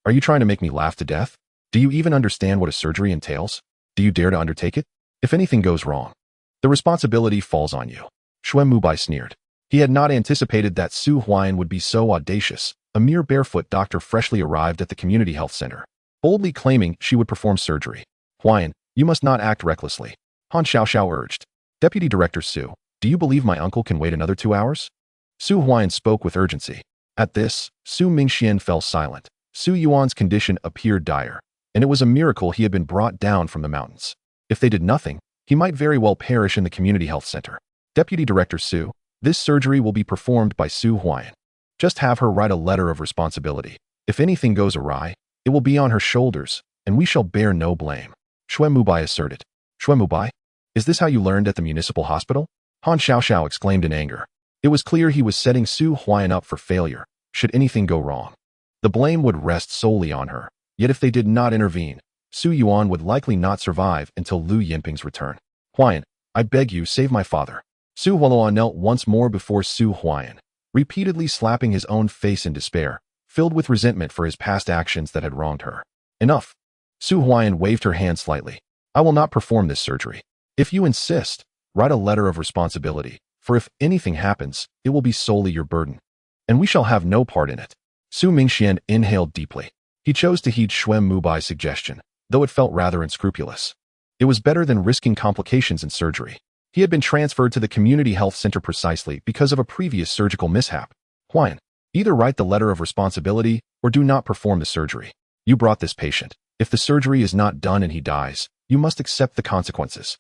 Speaker 1: Are you trying to make me laugh to death? Do you even understand what a surgery entails? Do you dare to undertake it? If anything goes wrong, the responsibility falls on you. Xue Mubai sneered. He had not anticipated that Su Huaian would be so audacious, a mere barefoot doctor freshly arrived at the community health center, boldly claiming she would perform surgery. Huaian, you must not act recklessly. Han Xiaoxiao urged. Deputy Director Su, do you believe my uncle can wait another 2 hours? Su Huaian spoke with urgency. At this, Su Mingxian fell silent. Su Yuan's condition appeared dire, and it was a miracle he had been brought down from the mountains. If they did nothing, he might very well perish in the community health center. Deputy Director Su, this surgery will be performed by Su Huaian. Just have her write a letter of responsibility. If anything goes awry, it will be on her shoulders, and we shall bear no blame. Xue Mubai asserted. Xue Mubai? Is this how you learned at the municipal hospital? Han Xiaoxiao exclaimed in anger. It was clear he was setting Su Huaian up for failure, should anything go wrong. The blame would rest solely on her, yet if they did not intervene, Su Yuan would likely not survive until Lu Yinping's return. Huaian, I beg you, save my father. Su Huailua knelt once more before Su Huaian, repeatedly slapping his own face in despair, filled with resentment for his past actions that had wronged her. Enough. Su Huaian waved her hand slightly. I will not perform this surgery. If you insist, write a letter of responsibility, for if anything happens, it will be solely your burden, and we shall have no part in it. Su Mingxian inhaled deeply. He chose to heed Xuan Mubai's suggestion, though it felt rather unscrupulous. It was better than risking complications in surgery. He had been transferred to the community health center precisely because of a previous surgical mishap. Huaian, either write the letter of responsibility or do not perform the surgery. You brought this patient. If the surgery is not done and he dies, you must accept the consequences.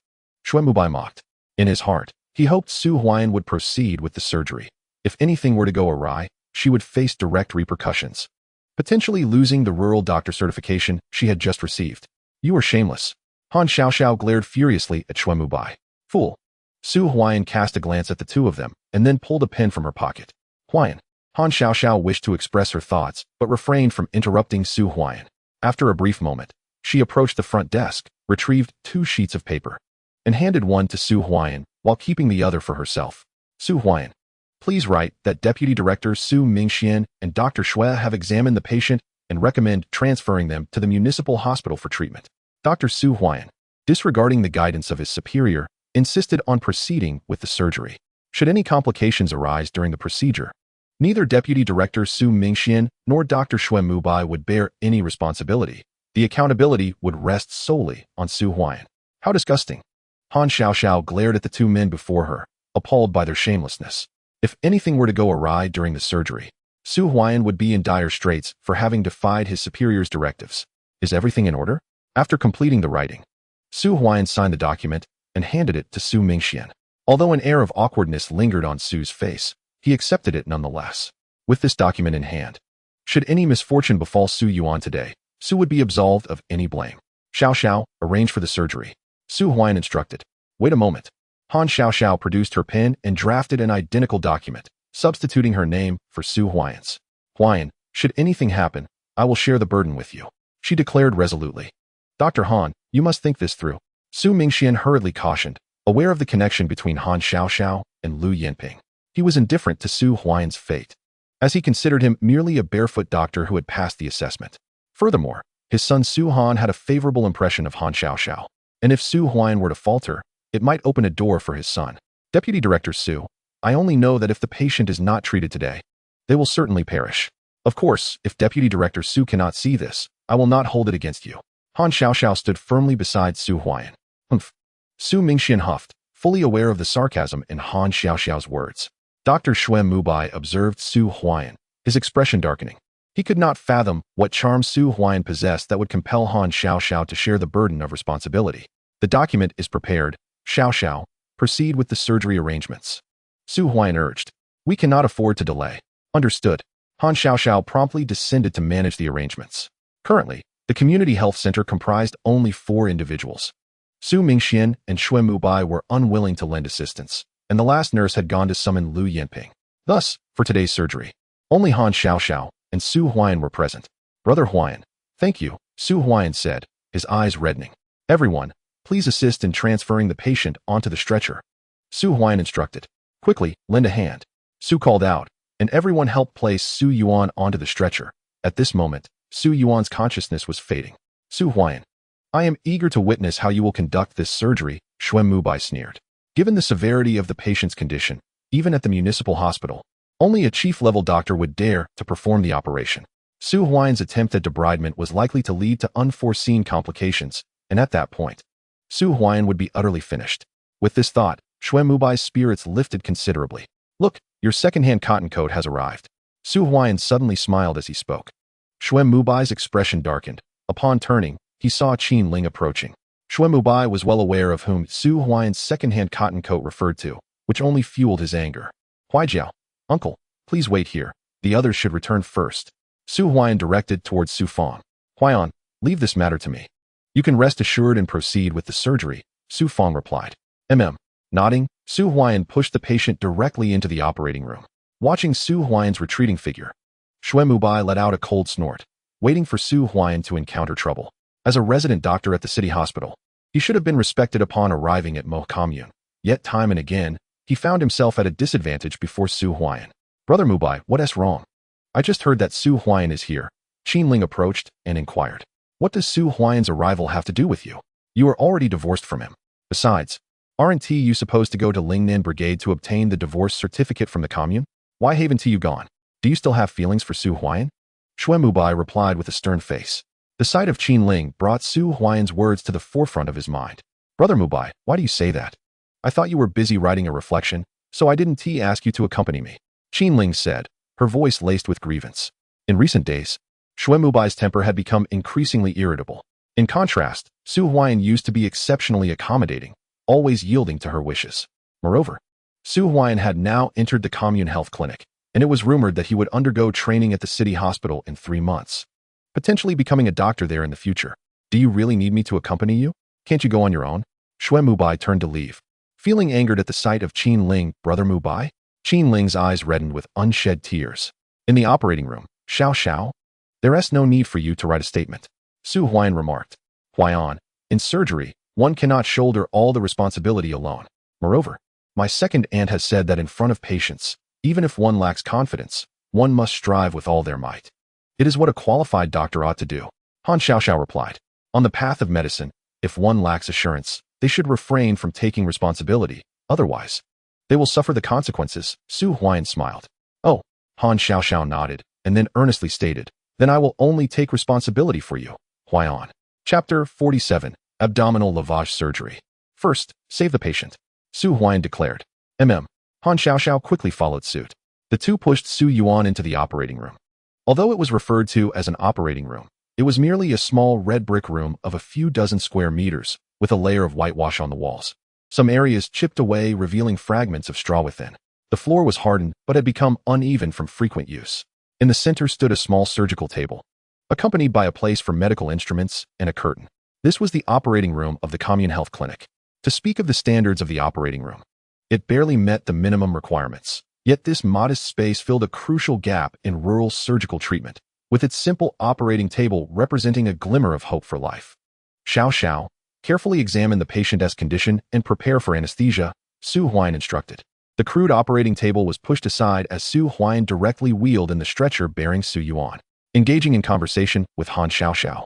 Speaker 1: Xuan Mubai mocked. In his heart, he hoped Su Huaian would proceed with the surgery. If anything were to go awry, she would face direct repercussions, potentially losing the rural doctor certification she had just received. You are shameless. Han Xiaoxiao glared furiously at Xuan Mubai. Fool. Su Huaian cast a glance at the two of them and then pulled a pen from her pocket. Huaian. Han Xiaoxiao wished to express her thoughts but refrained from interrupting Su Huaian. After a brief moment, she approached the front desk, retrieved 2 sheets of paper, and handed one to Su Huaian while keeping the other for herself. Su Huaian, please write that Deputy Director Su Mingxian and Dr. Xue have examined the patient and recommend transferring them to the municipal hospital for treatment. Dr. Su Huaian, disregarding the guidance of his superior, insisted on proceeding with the surgery. Should any complications arise during the procedure, neither Deputy Director Su Mingxian nor Dr. Xuan Mubai would bear any responsibility. The accountability would rest solely on Su Huaian. How disgusting. Han Xiaoxiao glared at the 2 men before her, appalled by their shamelessness. If anything were to go awry during the surgery, Su Huaian would be in dire straits for having defied his superior's directives. Is everything in order? After completing the writing, Su Huaian signed the document and handed it to Su Mingxian. Although an air of awkwardness lingered on Su's face, he accepted it nonetheless. With this document in hand, should any misfortune befall Su Yuan today, Su would be absolved of any blame. Xiao, arrange for the surgery. Su Huaian instructed. Wait a moment. Han Xiaoxiao produced her pen and drafted an identical document, substituting her name for Su Huaian's. Huaian, should anything happen, I will share the burden with you, she declared resolutely. Dr. Han, you must think this through. Su Mingxian hurriedly cautioned, aware of the connection between Han Xiaoxiao and Lu Yanping. He was indifferent to Su Huaian's fate, as he considered him merely a barefoot doctor who had passed the assessment. Furthermore, his son Su Han had a favorable impression of Han Xiaoxiao, and if Su Huaian were to falter, it might open a door for his son. Deputy Director Su, I only know that if the patient is not treated today, they will certainly perish. Of course, if Deputy Director Su cannot see this, I will not hold it against you. Han Xiaoxiao stood firmly beside Su Huaian. Humph. Su Mingxian huffed, fully aware of the sarcasm in Han Xiaoxiao's words. Dr. Xuan Mubai observed Su Huaian, his expression darkening. He could not fathom what charm Su Huaian possessed that would compel Han Xiaoxiao to share the burden of responsibility. The document is prepared. Xiaoxiao, proceed with the surgery arrangements. Su Huaian urged. We cannot afford to delay. Understood. Han Xiaoxiao promptly descended to manage the arrangements. Currently, the community health center comprised only 4 individuals. Su Mingxian and Xuan Mubai were unwilling to lend assistance, and the last nurse had gone to summon Lu Yanping. Thus, for today's surgery, only Han Xiaoxiao and Su Huaian were present. Brother Huaian, thank you, Su Huaian said, his eyes reddening. Everyone, please assist in transferring the patient onto the stretcher. Su Huaian instructed. Quickly, lend a hand. Su called out, and everyone helped place Su Yuan onto the stretcher. At this moment, Su Yuan's consciousness was fading. Su Huaian, I am eager to witness how you will conduct this surgery, Xuan Mubai sneered. Given the severity of the patient's condition, even at the municipal hospital, only a chief-level doctor would dare to perform the operation. Su Huaian's attempt at debridement was likely to lead to unforeseen complications, and at that point, Su Huaian would be utterly finished. With this thought, Xuan Mubai's spirits lifted considerably. Look, your second-hand cotton coat has arrived. Su Huaian suddenly smiled as he spoke. Xuan Mubai's expression darkened. Upon turning, he saw Qin Ling approaching. Xuan Mubai was well aware of whom Su Huaian's second-hand cotton coat referred to, which only fueled his anger. Huaijiao, uncle, please wait here. The others should return first. Su Huaian directed towards Su Fang. Huaian, leave this matter to me. You can rest assured and proceed with the surgery, Su Fang replied. Nodding, Su Huaian pushed the patient directly into the operating room. Watching Su Huaian's retreating figure, Xuan Mubai let out a cold snort, waiting for Su Huaian to encounter trouble. As a resident doctor at the city hospital, he should have been respected upon arriving at Mo Commune. Yet time and again, he found himself at a disadvantage before Su Huaian. Brother Mubai, what's wrong? I just heard that Su Huaian is here. Qin Ling approached and inquired. What does Su Huaian's arrival have to do with you? You are already divorced from him. Besides, Aren't you supposed to go to Lingnan Brigade to obtain the divorce certificate from the commune? Why haven't you gone? Do you still have feelings for Su Huaian? Shui Mubai replied with a stern face. The sight of Qin Ling brought Su Huaian's words to the forefront of his mind. Brother Mubai, why do you say that? I thought you were busy writing a reflection, so I didn't ask you to accompany me. Qin Ling said, her voice laced with grievance. In recent days, Shui Mubai's temper had become increasingly irritable. In contrast, Su Huaian used to be exceptionally accommodating, always yielding to her wishes. Moreover, Su Huaian had now entered the commune health clinic, and it was rumored that he would undergo training at the city hospital in 3 months, potentially becoming a doctor there in the future. Do you really need me to accompany you? Can't you go on your own? Shui Mubai turned to leave. Feeling angered at the sight of Qin Ling, Brother Mubai? Qin Ling's eyes reddened with unshed tears. In the operating room, Xiao, there's no need for you to write a statement. Su Huaian remarked. Huaian, in surgery, one cannot shoulder all the responsibility alone. Moreover, my second aunt has said that in front of patients, even if one lacks confidence, one must strive with all their might. It is what a qualified doctor ought to do. Han Xiao replied. On the path of medicine, if one lacks assurance, they should refrain from taking responsibility. Otherwise, they will suffer the consequences. Su Huaian smiled. Oh, Han Xiao nodded, and then earnestly stated, then I will only take responsibility for you. Huaian. Chapter 47. Abdominal lavage surgery. First, save the patient. Su Huaian declared. Han Xiao quickly followed suit. The two pushed Su Yuan into the operating room. Although it was referred to as an operating room, it was merely a small red brick room of a few dozen square meters, with a layer of whitewash on the walls. Some areas chipped away, revealing fragments of straw within. The floor was hardened, but had become uneven from frequent use. In the center stood a small surgical table, accompanied by a place for medical instruments and a curtain. This was the operating room of the commune health clinic. To speak of the standards of the operating room, it barely met the minimum requirements. Yet this modest space filled a crucial gap in rural surgical treatment, with its simple operating table representing a glimmer of hope for life. Xiao, carefully examine the patient's condition and prepare for anesthesia, Su Huaian instructed. The crude operating table was pushed aside as Su Huaian directly wheeled in the stretcher bearing Su Yuan. Engaging in conversation with Han Xiao,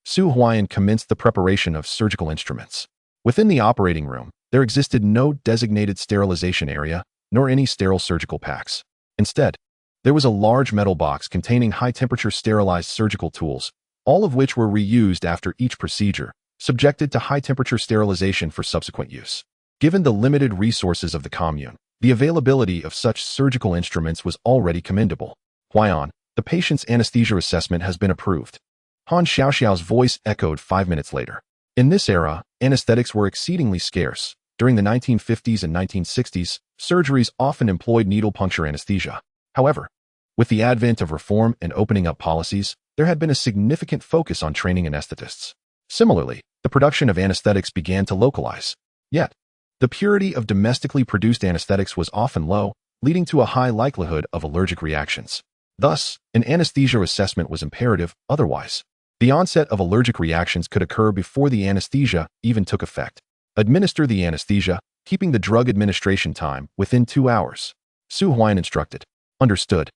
Speaker 1: Su Huaian commenced the preparation of surgical instruments. Within the operating room, there existed no designated sterilization area, nor any sterile surgical packs. Instead, there was a large metal box containing high-temperature sterilized surgical tools, all of which were reused after each procedure, subjected to high-temperature sterilization for subsequent use. Given the limited resources of the commune, the availability of such surgical instruments was already commendable. Huaian, the patient's anesthesia assessment has been approved. Han Xiao's voice echoed 5 minutes later. In this era, anesthetics were exceedingly scarce. During the 1950s and 1960s, surgeries often employed needle puncture anesthesia. However, with the advent of reform and opening up policies, there had been a significant focus on training anesthetists. Similarly, the production of anesthetics began to localize. Yet, the purity of domestically produced anesthetics was often low, leading to a high likelihood of allergic reactions. Thus, an anesthesia assessment was imperative. Otherwise, the onset of allergic reactions could occur before the anesthesia even took effect. Administer the anesthesia, keeping the drug administration time within 2 hours. Su Huaian instructed. Understood.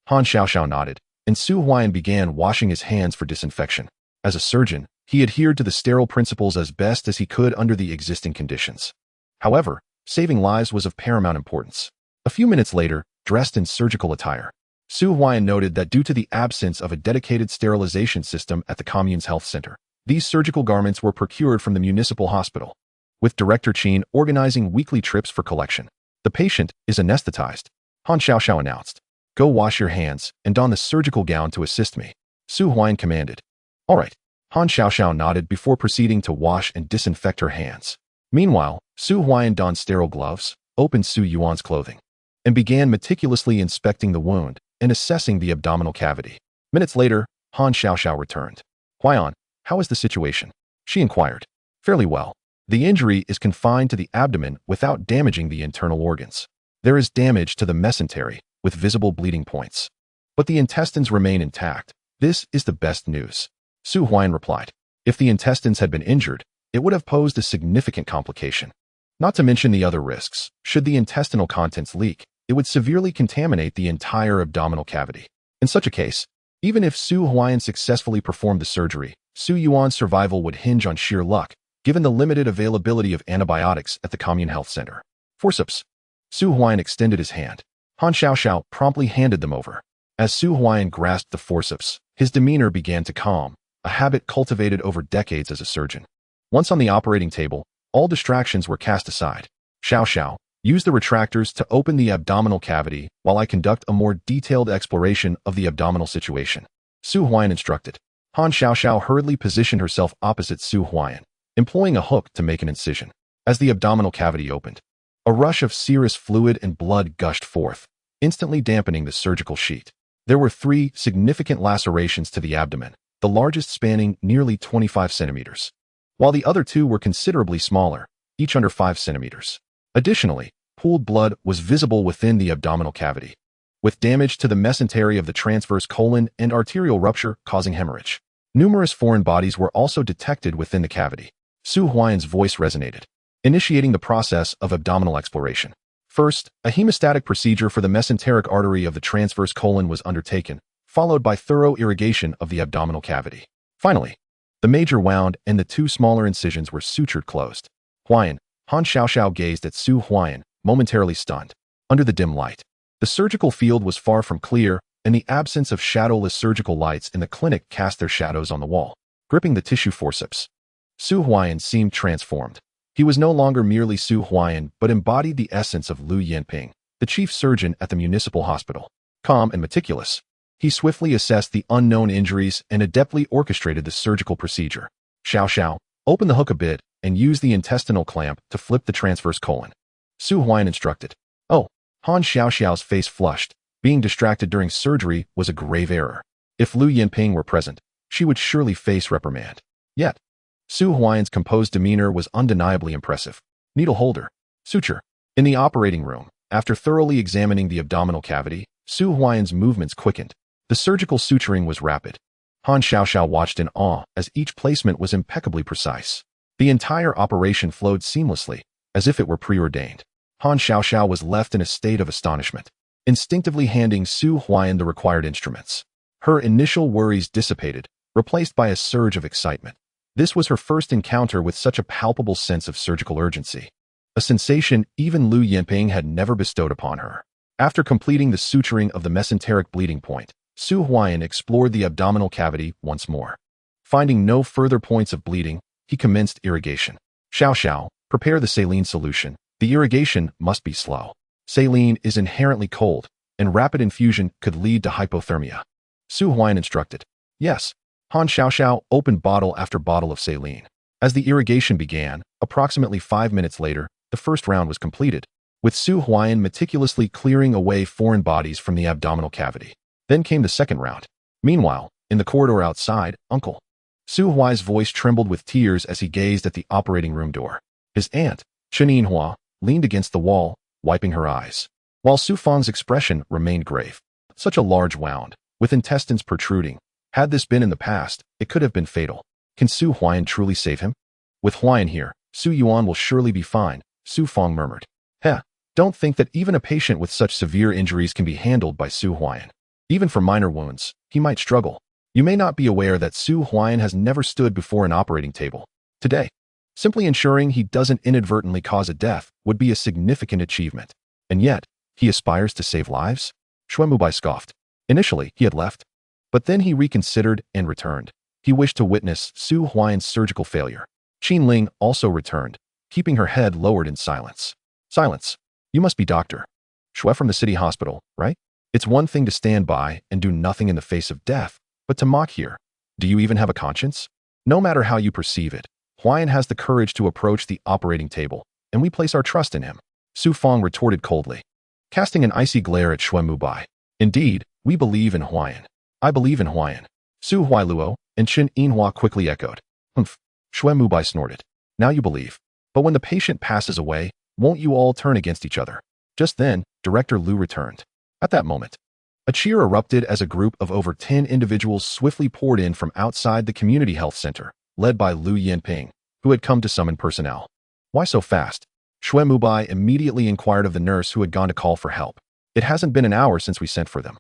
Speaker 1: Han Xiao nodded, and Su Huaian began washing his hands for disinfection. As a surgeon, he adhered to the sterile principles as best as he could under the existing conditions. However, saving lives was of paramount importance. A few minutes later, dressed in surgical attire, Su Huaian noted that due to the absence of a dedicated sterilization system at the commune's health center, these surgical garments were procured from the municipal hospital, with Director Qin organizing weekly trips for collection. The patient is anesthetized, Han Xiao announced. Go wash your hands and don the surgical gown to assist me, Su Huaian commanded. All right. Han Xiao nodded before proceeding to wash and disinfect her hands. Meanwhile, Su Huaian donned sterile gloves, opened Su Yuan's clothing, and began meticulously inspecting the wound and assessing the abdominal cavity. Minutes later, Han Xiao returned. Huaian, how is the situation? She inquired. Fairly well. The injury is confined to the abdomen without damaging the internal organs. There is damage to the mesentery, with visible bleeding points. But the intestines remain intact. This is the best news. Su Huaian replied. If the intestines had been injured, it would have posed a significant complication. Not to mention the other risks. Should the intestinal contents leak, it would severely contaminate the entire abdominal cavity. In such a case, even if Su Huaian successfully performed the surgery, Su Yuan's survival would hinge on sheer luck, given the limited availability of antibiotics at the commune health center. Forceps. Su Huaiyan extended his hand. Han Xiaoxiao promptly handed them over. As Su Huaiyan grasped the forceps, his demeanor began to calm, a habit cultivated over decades as a surgeon. Once on the operating table, all distractions were cast aside. Xiaoxiao, use the retractors to open the abdominal cavity while I conduct a more detailed exploration of the abdominal situation. Su Huaiyan instructed. Han Xiaoxiao hurriedly positioned herself opposite Su Huaiyan, employing a hook to make an incision. As the abdominal cavity opened, a rush of serous fluid and blood gushed forth, instantly dampening the surgical sheet. There were 3 significant lacerations to the abdomen, the largest spanning nearly 25 centimeters, while the other 2 were considerably smaller, each under 5 centimeters. Additionally, pooled blood was visible within the abdominal cavity, with damage to the mesentery of the transverse colon and arterial rupture causing hemorrhage. Numerous foreign bodies were also detected within the cavity. Su Huaiyan's voice resonated, initiating the process of abdominal exploration. First, a hemostatic procedure for the mesenteric artery of the transverse colon was undertaken, followed by thorough irrigation of the abdominal cavity. Finally, the major wound and the 2 smaller incisions were sutured closed. Huaiyan, Han Xiaoxiao gazed at Su Huaiyan, momentarily stunned. Under the dim light, the surgical field was far from clear, and the absence of shadowless surgical lights in the clinic cast their shadows on the wall. Gripping the tissue forceps, Su Huaiyan seemed transformed. He was no longer merely Su Huaiyan, but embodied the essence of Lu Yanping, the chief surgeon at the municipal hospital. Calm and meticulous, he swiftly assessed the unknown injuries and adeptly orchestrated the surgical procedure. Xiaoxiao, open the hook a bit and use the intestinal clamp to flip the transverse colon. Su Huaiyan instructed. Oh, Han Xiaoxiao's face flushed. Being distracted during surgery was a grave error. If Lu Yanping were present, she would surely face reprimand. Yet, Su Huaiyan's composed demeanor was undeniably impressive. Needle holder. Suture. In the operating room, after thoroughly examining the abdominal cavity, Su Huaiyan's movements quickened. The surgical suturing was rapid. Han Xiaoxiao watched in awe as each placement was impeccably precise. The entire operation flowed seamlessly, as if it were preordained. Han Xiaoxiao was left in a state of astonishment, instinctively handing Su Huaiyan the required instruments. Her initial worries dissipated, replaced by a surge of excitement. This was her first encounter with such a palpable sense of surgical urgency, a sensation even Lu Yanping had never bestowed upon her. After completing the suturing of the mesenteric bleeding point, Su Huaiyan explored the abdominal cavity once more. Finding no further points of bleeding, he commenced irrigation. Xiaoxiao, prepare the saline solution. The irrigation must be slow. Saline is inherently cold, and rapid infusion could lead to hypothermia. Su Huaiyan instructed. Yes. Han Xiaoxiao opened bottle after bottle of saline. As the irrigation began, approximately 5 minutes later, the first round was completed, with Su Huaiyan meticulously clearing away foreign bodies from the abdominal cavity. Then came the second round. Meanwhile, in the corridor outside, Uncle Su Huai's voice trembled with tears as he gazed at the operating room door. His aunt, Chen Yinhua, leaned against the wall, wiping her eyes, while Su Fang's expression remained grave. Such a large wound, with intestines protruding. Had this been in the past, it could have been fatal. Can Su Huaiyan truly save him? With Huaiyan here, Su Yuan will surely be fine, Su Fang murmured. Don't think that even a patient with such severe injuries can be handled by Su Huaiyan. Even for minor wounds, he might struggle. You may not be aware that Su Huaiyan has never stood before an operating table. Today, simply ensuring he doesn't inadvertently cause a death would be a significant achievement. And yet, he aspires to save lives? Xuemubai scoffed. Initially, he had left, but then he reconsidered and returned. He wished to witness Su Huaiyan's surgical failure. Qin Ling also returned, keeping her head lowered in silence. Silence. You must be Dr. Xue from the city hospital, right? It's one thing to stand by and do nothing in the face of death, but to mock here. Do you even have a conscience? No matter how you perceive it, Huaiyan has the courage to approach the operating table, and we place our trust in him. Su Fang retorted coldly, casting an icy glare at Xuemubai. Indeed, we believe in Huaiyan. I believe in Huaiyan. Su Huailuo and Chen Yinhua quickly echoed. Humph. Xuemubai snorted. Now you believe. But when the patient passes away, won't you all turn against each other? Just then, Director Lu returned. At that moment, a cheer erupted as a group of over 10 individuals swiftly poured in from outside the community health center, led by Lu Yanping, who had come to summon personnel. Why so fast? Xuemubai immediately inquired of the nurse who had gone to call for help. It hasn't been an hour since we sent for them.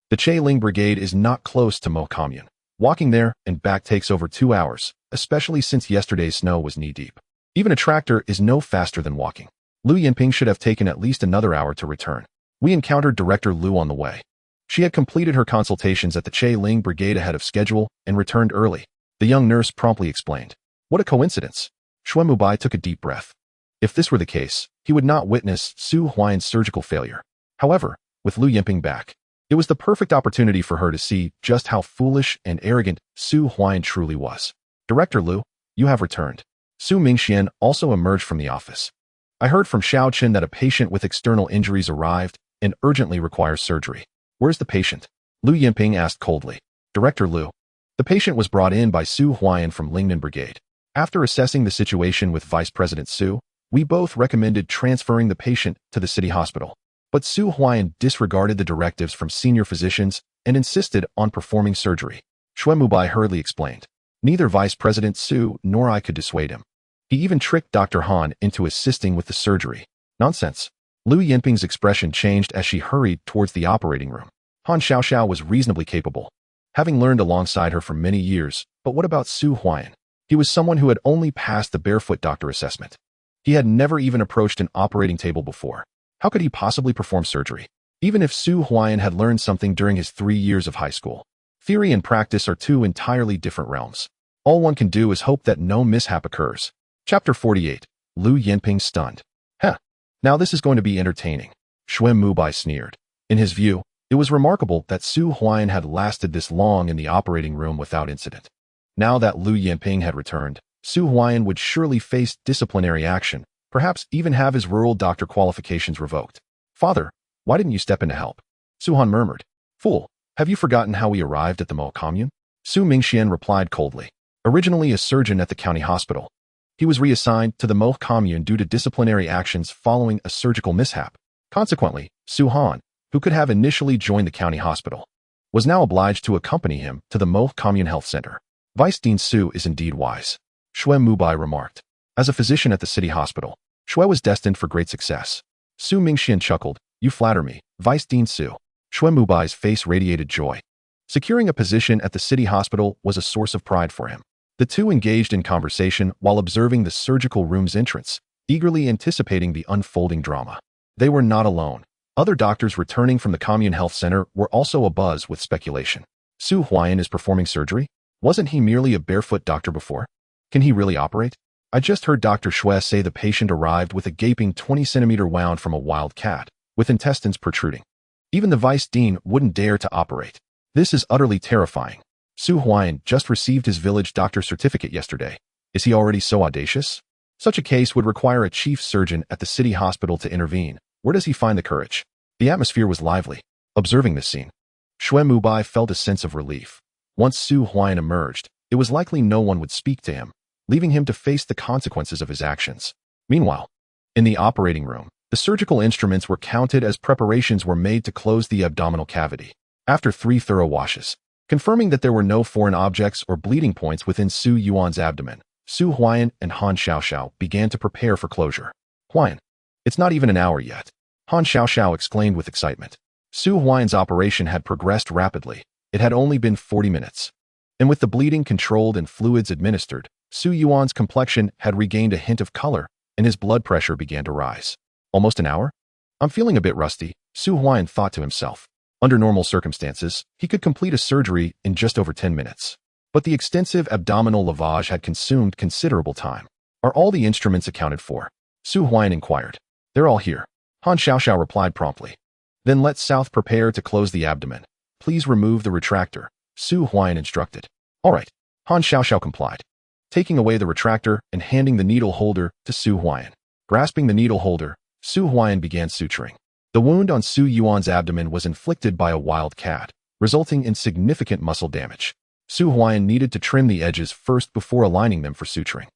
Speaker 1: The Che Ling Brigade is not close to Mo Commune. Walking there and back takes over 2 hours, especially since yesterday's snow was knee-deep. Even a tractor is no faster than walking. Lu Yinping should have taken at least another hour to return. We encountered Director Lu on the way. She had completed her consultations at the Che Ling Brigade ahead of schedule and returned early. The young nurse promptly explained. What a coincidence. Xue Mubai took a deep breath. If this were the case, he would not witness Su Huaiyan's surgical failure. However, with Lu Yinping back, it was the perfect opportunity for her to see just how foolish and arrogant Su Huaiyan truly was. Director Lu, you have returned. Su Mingxian also emerged from the office. I heard from Xiao Qin that a patient with external injuries arrived and urgently requires surgery. Where's the patient? Lu Yinping asked coldly. Director Lu. The patient was brought in by Su Huaiyan from Lingnan Brigade. After assessing the situation with Vice President Su, we both recommended transferring the patient to the city hospital. But Su Huaiyan disregarded the directives from senior physicians and insisted on performing surgery. Xue Mubai hurriedly explained. Neither Vice President Su nor I could dissuade him. He even tricked Dr. Han into assisting with the surgery. Nonsense. Lu Yinping's expression changed as she hurried towards the operating room. Han Xiaoxiao was reasonably capable, having learned alongside her for many years. But what about Su Huaiyan? He was someone who had only passed the barefoot doctor assessment. He had never even approached an operating table before. How could he possibly perform surgery? Even if Su Huaiyan had learned something during his 3 years of high school. Theory and practice are two entirely different realms. All one can do is hope that no mishap occurs. Chapter 48. Lu Yinping stunned. Heh. Now this is going to be entertaining. Xue Mubai sneered. In his view, it was remarkable that Su Huaiyan had lasted this long in the operating room without incident. Now that Lu Yinping had returned, Su Huaiyan would surely face disciplinary action, perhaps even have his rural doctor qualifications revoked. Father, why didn't you step in to help? Su Han murmured. Fool, have you forgotten how we arrived at the Mo commune? Su Mingxian replied coldly. Originally a surgeon at the county hospital, he was reassigned to the Mo commune due to disciplinary actions following a surgical mishap. Consequently, Su Han, who could have initially joined the county hospital, was now obliged to accompany him to the Mo commune health center. Vice Dean Su is indeed wise, Xue Mubai remarked. As a physician at the city hospital, Xue was destined for great success. Su Mingxian chuckled. You flatter me, Vice Dean Su. Xue Mubai's face radiated joy. Securing a position at the city hospital was a source of pride for him. The two engaged in conversation while observing the surgical room's entrance, eagerly anticipating the unfolding drama. They were not alone. Other doctors returning from the commune health center were also abuzz with speculation. Su Huaiyan is performing surgery? Wasn't he merely a barefoot doctor before? Can he really operate? I just heard Dr. Xue say the patient arrived with a gaping 20-centimeter wound from a wild cat, with intestines protruding. Even the vice dean wouldn't dare to operate. This is utterly terrifying. Su Huaiyan just received his village doctor certificate yesterday. Is he already so audacious? Such a case would require a chief surgeon at the city hospital to intervene. Where does he find the courage? The atmosphere was lively. Observing this scene, Xue Mubai felt a sense of relief. Once Su Huaiyan emerged, it was likely no one would speak to him, leaving him to face the consequences of his actions. Meanwhile, in the operating room, the surgical instruments were counted as preparations were made to close the abdominal cavity. After 3 thorough washes, confirming that there were no foreign objects or bleeding points within Su Yuan's abdomen, Su Huaiyan and Han Xiaoxiao began to prepare for closure. Huaiyan, it's not even an hour yet, Han Xiaoxiao exclaimed with excitement. Su Huaiyan's operation had progressed rapidly. It had only been 40 minutes. And with the bleeding controlled and fluids administered, Su Yuan's complexion had regained a hint of color, and his blood pressure began to rise. Almost an hour? I'm feeling a bit rusty, Su Huaiyan thought to himself. Under normal circumstances, he could complete a surgery in just over 10 minutes. But the extensive abdominal lavage had consumed considerable time. Are all the instruments accounted for? Su Huaiyan inquired. They're all here. Han Xiaoxiao replied promptly. Then let South prepare to close the abdomen. Please remove the retractor, Su Huaiyan instructed. All right. Han Xiaoxiao complied, taking away the retractor and handing the needle holder to Su Huaiyan. Grasping the needle holder, Su Huaiyan began suturing. The wound on Su Yuan's abdomen was inflicted by a wild cat, resulting in significant muscle damage. Su Huaiyan needed to trim the edges first before aligning them for suturing.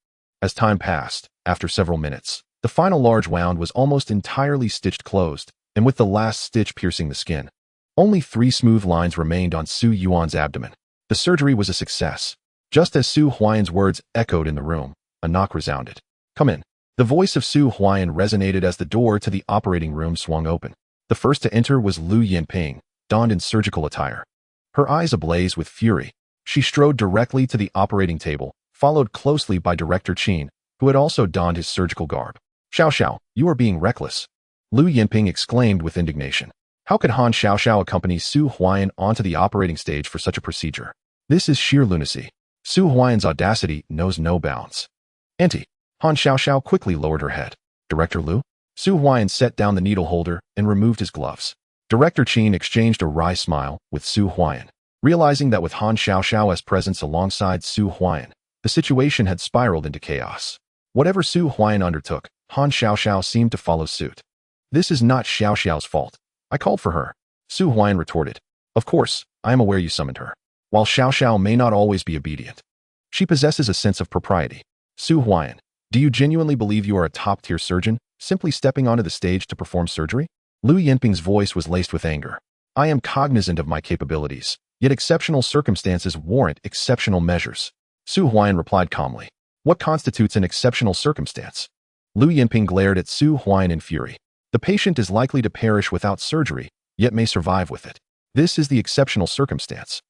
Speaker 1: As time passed, after several minutes, the final large wound was almost entirely stitched closed, and with the last stitch piercing the skin. Only 3 smooth lines remained on Su Yuan's abdomen. The surgery was a success. Just as Su Huaiyan's words echoed in the room, a knock resounded. Come in. The voice of Su Huaiyan resonated as the door to the operating room swung open. The first to enter was Lu Yinping, donned in surgical attire. Her eyes ablaze with fury, she strode directly to the operating table, followed closely by Director Qin, who had also donned his surgical garb. Xiao, you are being reckless, Lu Yinping exclaimed with indignation. How could Han Xiao accompany Su Huaiyan onto the operating stage for such a procedure? This is sheer lunacy. Su Huaiyan's audacity knows no bounds. Auntie, Han Xiao quickly lowered her head. Director Lu? Su Huaiyan set down the needle holder and removed his gloves. Director Qin exchanged a wry smile with Su Huaiyan. Realizing that with Han Xiao's presence alongside Su Huaiyan, the situation had spiraled into chaos. Whatever Su Huaiyan undertook, Han Xiao seemed to follow suit. This is not Xiao's fault. I called for her. Su Huaiyan retorted. Of course, I am aware you summoned her. While Xiao may not always be obedient, she possesses a sense of propriety. Su Huaiyan, do you genuinely believe you are a top-tier surgeon, simply stepping onto the stage to perform surgery? Lu Yinping's voice was laced with anger. I am cognizant of my capabilities, yet exceptional circumstances warrant exceptional measures. Su Huaiyan replied calmly. What constitutes an exceptional circumstance? Lu Yinping glared at Su Huaiyan in fury. The patient is likely to perish without surgery, yet may survive with it. This is the exceptional circumstance.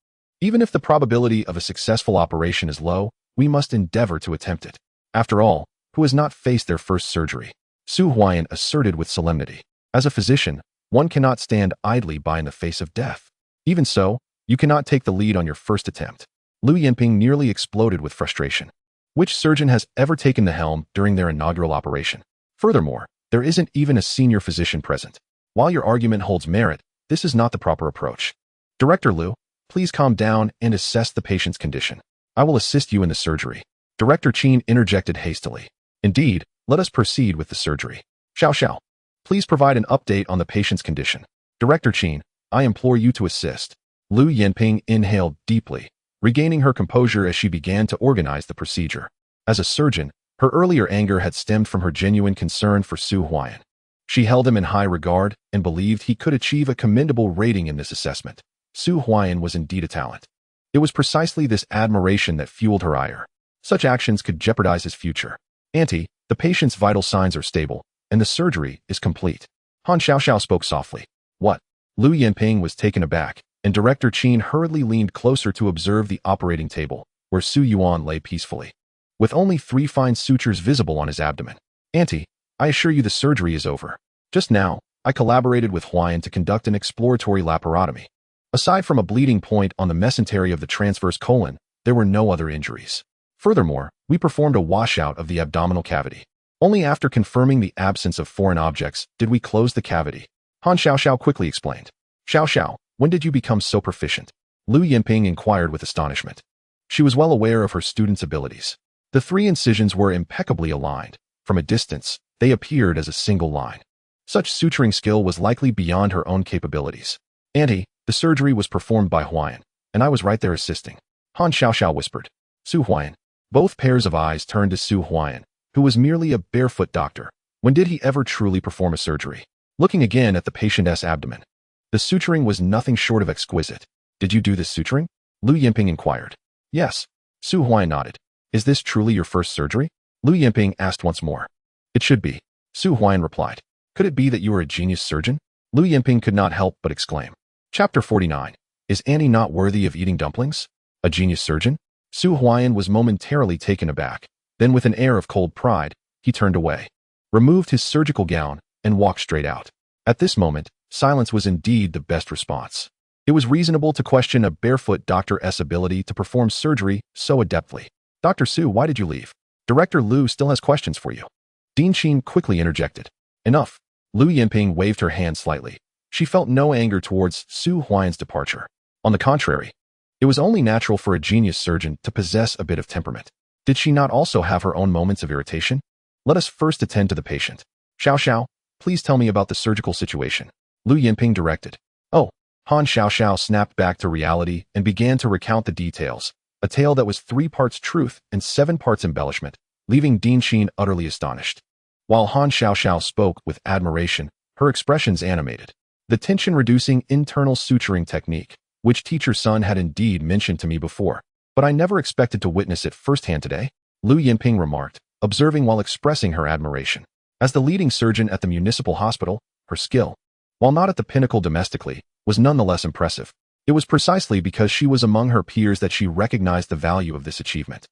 Speaker 1: Even if the probability of a successful operation is low, we must endeavor to attempt it. After all, who has not faced their first surgery? Su Huaiyan asserted with solemnity. As a physician, one cannot stand idly by in the face of death. Even so, you cannot take the lead on your first attempt. Lu Yinping nearly exploded with frustration. Which surgeon has ever taken the helm during their inaugural operation? Furthermore, there isn't even a senior physician present. While your argument holds merit, this is not the proper approach. Director Lu, please calm down and assess the patient's condition. I will assist you in the surgery. Director Qin interjected hastily. Indeed, let us proceed with the surgery. Xiao, please provide an update on the patient's condition. Director Qin, I implore you to assist. Lu Yinping inhaled deeply, regaining her composure as she began to organize the procedure. As a surgeon, her earlier anger had stemmed from her genuine concern for Su Huaiyan. She held him in high regard and believed he could achieve a commendable rating in this assessment. Su Huaiyan was indeed a talent. It was precisely this admiration that fueled her ire. Such actions could jeopardize his future. Auntie, the patient's vital signs are stable, and the surgery is complete. Han Xiao spoke softly. What? Lu Yinping was taken aback, and Director Qin hurriedly leaned closer to observe the operating table, where Su Yuan lay peacefully, with only 3 fine sutures visible on his abdomen. Auntie, I assure you the surgery is over. Just now, I collaborated with Huaiyan to conduct an exploratory laparotomy. Aside from a bleeding point on the mesentery of the transverse colon, there were no other injuries. Furthermore, we performed a washout of the abdominal cavity. Only after confirming the absence of foreign objects did we close the cavity. Han Xiao quickly explained. Xiao, when did you become so proficient? Lu Yinping inquired with astonishment. She was well aware of her student's abilities. The 3 incisions were impeccably aligned. From a distance, they appeared as a single line. Such suturing skill was likely beyond her own capabilities. Auntie, the surgery was performed by Huaiyan, and I was right there assisting. Han Xiao whispered. Su Huaiyan. Both pairs of eyes turned to Su Huaiyan, who was merely a barefoot doctor. When did he ever truly perform a surgery? Looking again at the patient's abdomen. The suturing was nothing short of exquisite. Did you do this suturing? Lu Yinping inquired. Yes. Su Huaiyan nodded. Is this truly your first surgery? Lu Yinping asked once more. It should be. Su Huaiyan replied. Could it be that you are a genius surgeon? Lu Yinping could not help but exclaim. Chapter 49. Is Annie not worthy of eating dumplings? A genius surgeon? Su Huaiyan was momentarily taken aback. Then with an air of cold pride, he turned away, removed his surgical gown, and walked straight out. At this moment, silence was indeed the best response. It was reasonable to question a barefoot doctor's ability to perform surgery so adeptly. Dr. Su, why did you leave? Director Lu still has questions for you. Dean Qin quickly interjected. Enough. Lu Yinping waved her hand slightly. She felt no anger towards Su Huaiyan's departure. On the contrary, it was only natural for a genius surgeon to possess a bit of temperament. Did she not also have her own moments of irritation? Let us first attend to the patient. Xiao, please tell me about the surgical situation. Lu Yinping directed. Oh, Han Xiao snapped back to reality and began to recount the details, a tale that was 3 parts truth and 7 parts embellishment, leaving Dean Qin utterly astonished. While Han Xiao spoke with admiration, her expressions animated. The tension-reducing internal suturing technique, which teacher Sun had indeed mentioned to me before, but I never expected to witness it firsthand today, Lu Yinping remarked, observing while expressing her admiration. As the leading surgeon at the municipal hospital, her skill, while not at the pinnacle domestically, was nonetheless impressive. It was precisely because she was among her peers that she recognized the value of this achievement.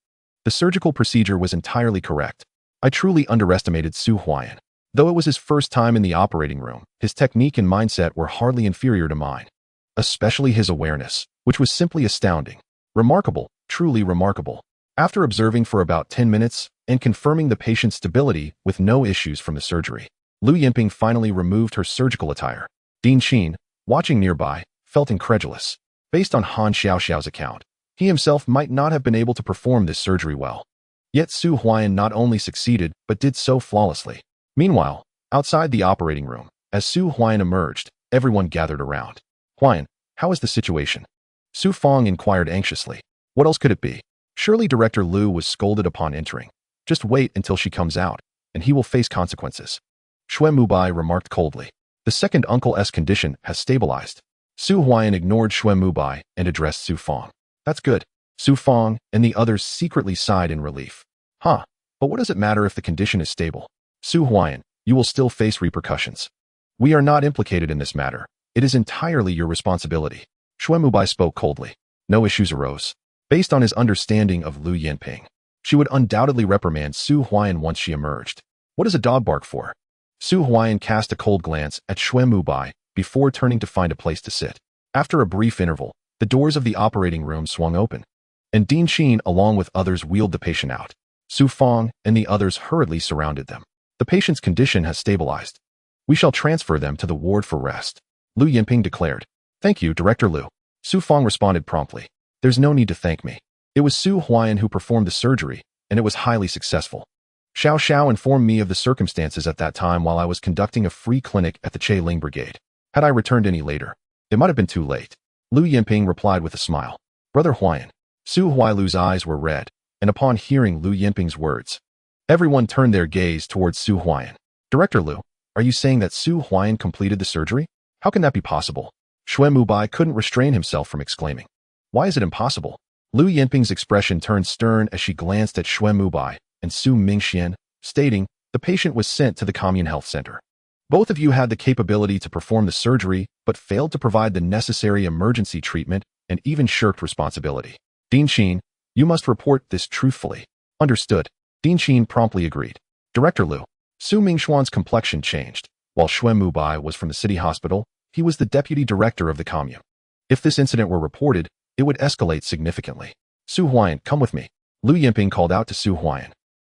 Speaker 1: The surgical procedure was entirely correct. I truly underestimated Su Huaian. Though it was his first time in the operating room, his technique and mindset were hardly inferior to mine. Especially his awareness, which was simply astounding. Remarkable, truly remarkable. After observing for about 10 minutes and confirming the patient's stability with no issues from the surgery, Lu Yinping finally removed her surgical attire. Dean Qin, watching nearby, felt incredulous. Based on Han Xiaoxiao's account, he himself might not have been able to perform this surgery well. Yet Su Huaian not only succeeded but did so flawlessly. Meanwhile, outside the operating room, as Su Huaian emerged, everyone gathered around. "Huaian, how is the situation?" Su Fong inquired anxiously. What else could it be? Surely Director Lu was scolded upon entering. Just wait until she comes out, and he will face consequences. Xue Mubai remarked coldly. The second uncle's condition has stabilized. Su Huaian ignored Xue Mubai and addressed Su Fong. That's good. Su Fong and the others secretly sighed in relief. Huh, but what does it matter if the condition is stable? Su Huaian, you will still face repercussions. We are not implicated in this matter. It is entirely your responsibility. Xue Mubai spoke coldly. No issues arose. Based on his understanding of Lu Yinping, she would undoubtedly reprimand Su Huaian once she emerged. What does a dog bark for? Su Huaian cast a cold glance at Xue Mubai before turning to find a place to sit. After a brief interval, the doors of the operating room swung open, and Dean Qin along with others wheeled the patient out. Su Fong and the others hurriedly surrounded them. The patient's condition has stabilized. We shall transfer them to the ward for rest, Lu Yinping declared. Thank you, Director Lu. Su Fong responded promptly. There's no need to thank me. It was Su Huaian who performed the surgery, and it was highly successful. Xiao Xiao informed me of the circumstances at that time while I was conducting a free clinic at the Che Ling Brigade. Had I returned any later, it might have been too late. Lu Yinping replied with a smile. Brother Huaian. Su Huailu's eyes were red, and upon hearing Lu Yinping's words, everyone turned their gaze towards Su Huaian. Director Lu, are you saying that Su Huaian completed the surgery? How can that be possible? Xue Mubai couldn't restrain himself from exclaiming. Why is it impossible? Lu Yinping's expression turned stern as she glanced at Xue Mubai and Su Mingxian, stating, the patient was sent to the Commune Health Center. Both of you had the capability to perform the surgery, but failed to provide the necessary emergency treatment and even shirked responsibility. Dean Qin, you must report this truthfully. Understood. Dean Qin promptly agreed. Director Lu. Su Mingxuan's complexion changed. While Xue Mubai was from the city hospital, he was the deputy director of the commune. If this incident were reported, it would escalate significantly. Su Huaian, come with me. Lu Yinping called out to Su Huaian,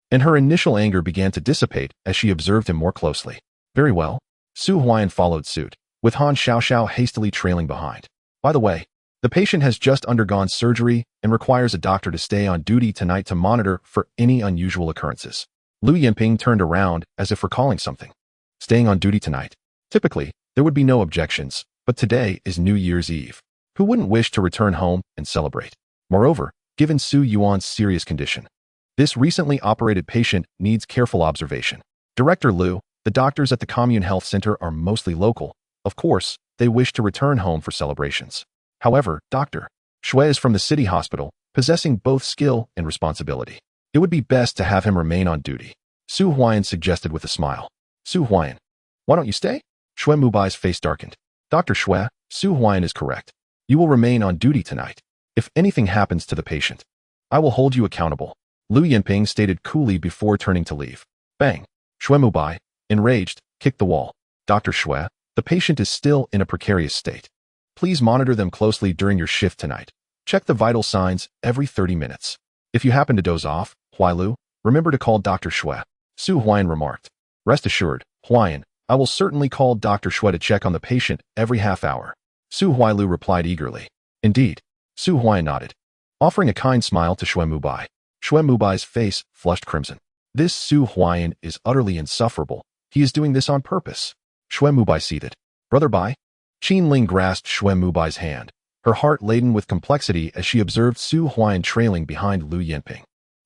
Speaker 1: and her initial anger began to dissipate as she observed him more closely. Very well. Su Huaian followed suit, with Han Xiaoxiao hastily trailing behind. By the way, the patient has just undergone surgery and requires a doctor to stay on duty tonight to monitor for any unusual occurrences. Lu Yinping turned around as if recalling something. Staying on duty tonight. Typically, there would be no objections, but today is New Year's Eve. Who wouldn't wish to return home and celebrate? Moreover, given Su Yuan's serious condition, this recently operated patient needs careful observation. Director Lu, the doctors at the Commune Health Center are mostly local. Of course, they wish to return home for celebrations. However, Dr. Xue is from the city hospital, possessing both skill and responsibility. It would be best to have him remain on duty. Su Huaian suggested with a smile. Su Huaian, why don't you stay? Xue Mubai's face darkened. Dr. Xue, Su Huaian is correct. You will remain on duty tonight. If anything happens to the patient, I will hold you accountable. Lu Yinping stated coolly before turning to leave. Bang. Xue Mubai, enraged, kicked the wall. Dr. Xue, the patient is still in a precarious state. Please monitor them closely during your shift tonight. Check the vital signs every 30 minutes. If you happen to doze off, Huailu, remember to call Dr. Xue. Su Huaian remarked. Rest assured, Huaian, I will certainly call Dr. Xue to check on the patient every half hour. Su Huailu replied eagerly. Indeed. Su Huaian nodded, offering a kind smile to Xue Mubai. Xue Mubai's face flushed crimson. This Su Huaian is utterly insufferable. He is doing this on purpose. Xue Mubai seethed. Brother Bai? Qin Ling grasped Xue Mubai's hand, her heart laden with complexity as she observed Su Huaian trailing behind Lu Yinping.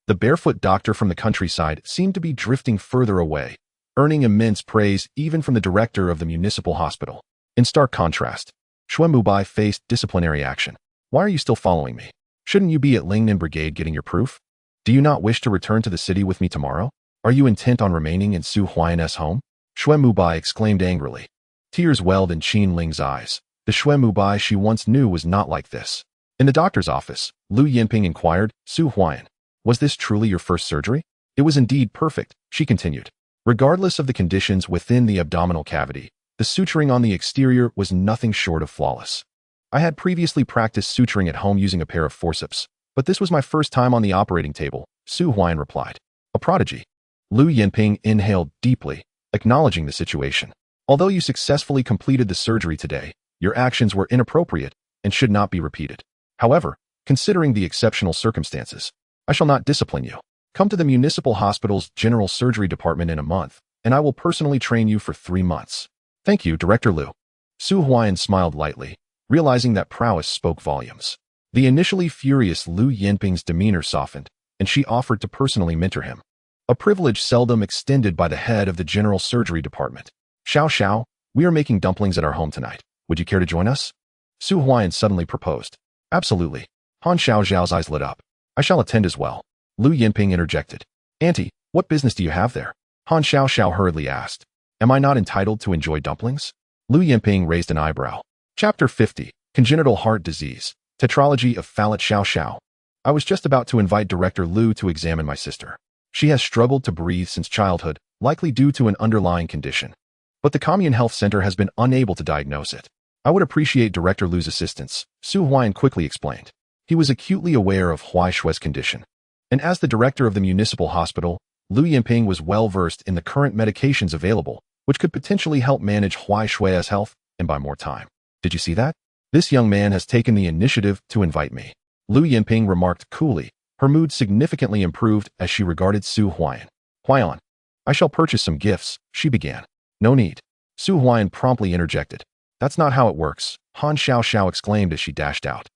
Speaker 1: The barefoot doctor from the countryside seemed to be drifting further away, earning immense praise even from the director of the municipal hospital. In stark contrast, Xue Mubai faced disciplinary action. Why are you still following me? Shouldn't you be at Lingnan Brigade getting your proof? Do you not wish to return to the city with me tomorrow? Are you intent on remaining in Su Huaian's home? Xue Mubai exclaimed angrily. Tears welled in Qin Ling's eyes. The Xue Mubai she once knew was not like this. In the doctor's office, Lu Yinping inquired, Su Huaian, Was this truly your first surgery? It was indeed perfect, she continued. Regardless of the conditions within the abdominal cavity, the suturing on the exterior was nothing short of flawless. I had previously practiced suturing at home using a pair of forceps, but this was my first time on the operating table, Su Huaiyan replied. A prodigy. Lu Yinping inhaled deeply, acknowledging the situation. Although you successfully completed the surgery today, your actions were inappropriate and should not be repeated. However, considering the exceptional circumstances, I shall not discipline you. Come to the municipal hospital's general surgery department in a month, and I will personally train you for 3 months. Thank you, Director Lu. Su Huaiyan smiled lightly, realizing that prowess spoke volumes. The initially furious Lu Yinping's demeanor softened, and she offered to personally mentor him. A privilege seldom extended by the head of the general surgery department. Xiao, we are making dumplings at our home tonight. Would you care to join us? Su Huaiyan suddenly proposed. Absolutely. Han Xiao's eyes lit up. I shall attend as well. Lu Yinping interjected. Auntie, what business do you have there? Han Xiao hurriedly asked. Am I not entitled to enjoy dumplings? Lu Yinping raised an eyebrow. Chapter 50, Congenital Heart Disease, Tetralogy of Fallet Xiao. I was just about to invite Director Lu to examine my sister. She has struggled to breathe since childhood, likely due to an underlying condition. But the Commune Health Center has been unable to diagnose it. I would appreciate Director Lu's assistance, Su Huaiyan quickly explained. He was acutely aware of Huaishue's condition. And as the director of the municipal hospital, Lu Yinping was well-versed in the current medications available, which could potentially help manage Huaishue's health and buy more time. Did you see that? This young man has taken the initiative to invite me. Lu Yinping remarked coolly. Her mood significantly improved as she regarded Su Huaiyan. Huaiyan, I shall purchase some gifts, she began. No need. Su Huaiyan promptly interjected. That's not how it works, Han Xiao exclaimed as she dashed out,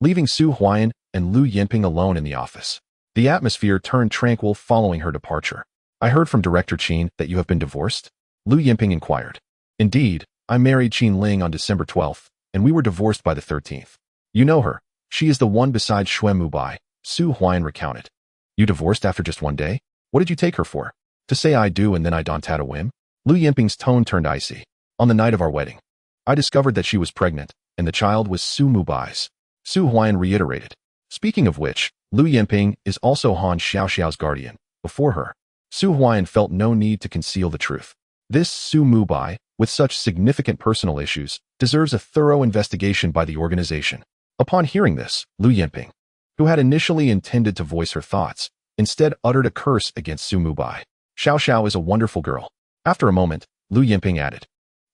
Speaker 1: leaving Su Huaiyan and Lu Yinping alone in the office. The atmosphere turned tranquil following her departure. I heard from Director Qin that you have been divorced? Lu Yinping inquired. Indeed, I married Qin Ling on December 12th, and we were divorced by the 13th. You know her. She is the one besides Xue Mubai, Su Huaiyan recounted. You divorced after just 1 day? What did you take her for? To say I do and then I don't at a whim? Lu Yinping's tone turned icy. On the night of our wedding, I discovered that she was pregnant, and the child was Su Mubai's. Su Huaiyan reiterated. Speaking of which, Lu Yinping is also Han Xiao's guardian. Before her, Su Huaiyan felt no need to conceal the truth. This Su Mubai, with such significant personal issues, deserves a thorough investigation by the organization. Upon hearing this, Lu Yinping, who had initially intended to voice her thoughts, instead uttered a curse against Su Mubai. Xiao is a wonderful girl. After a moment, Lu Yinping added,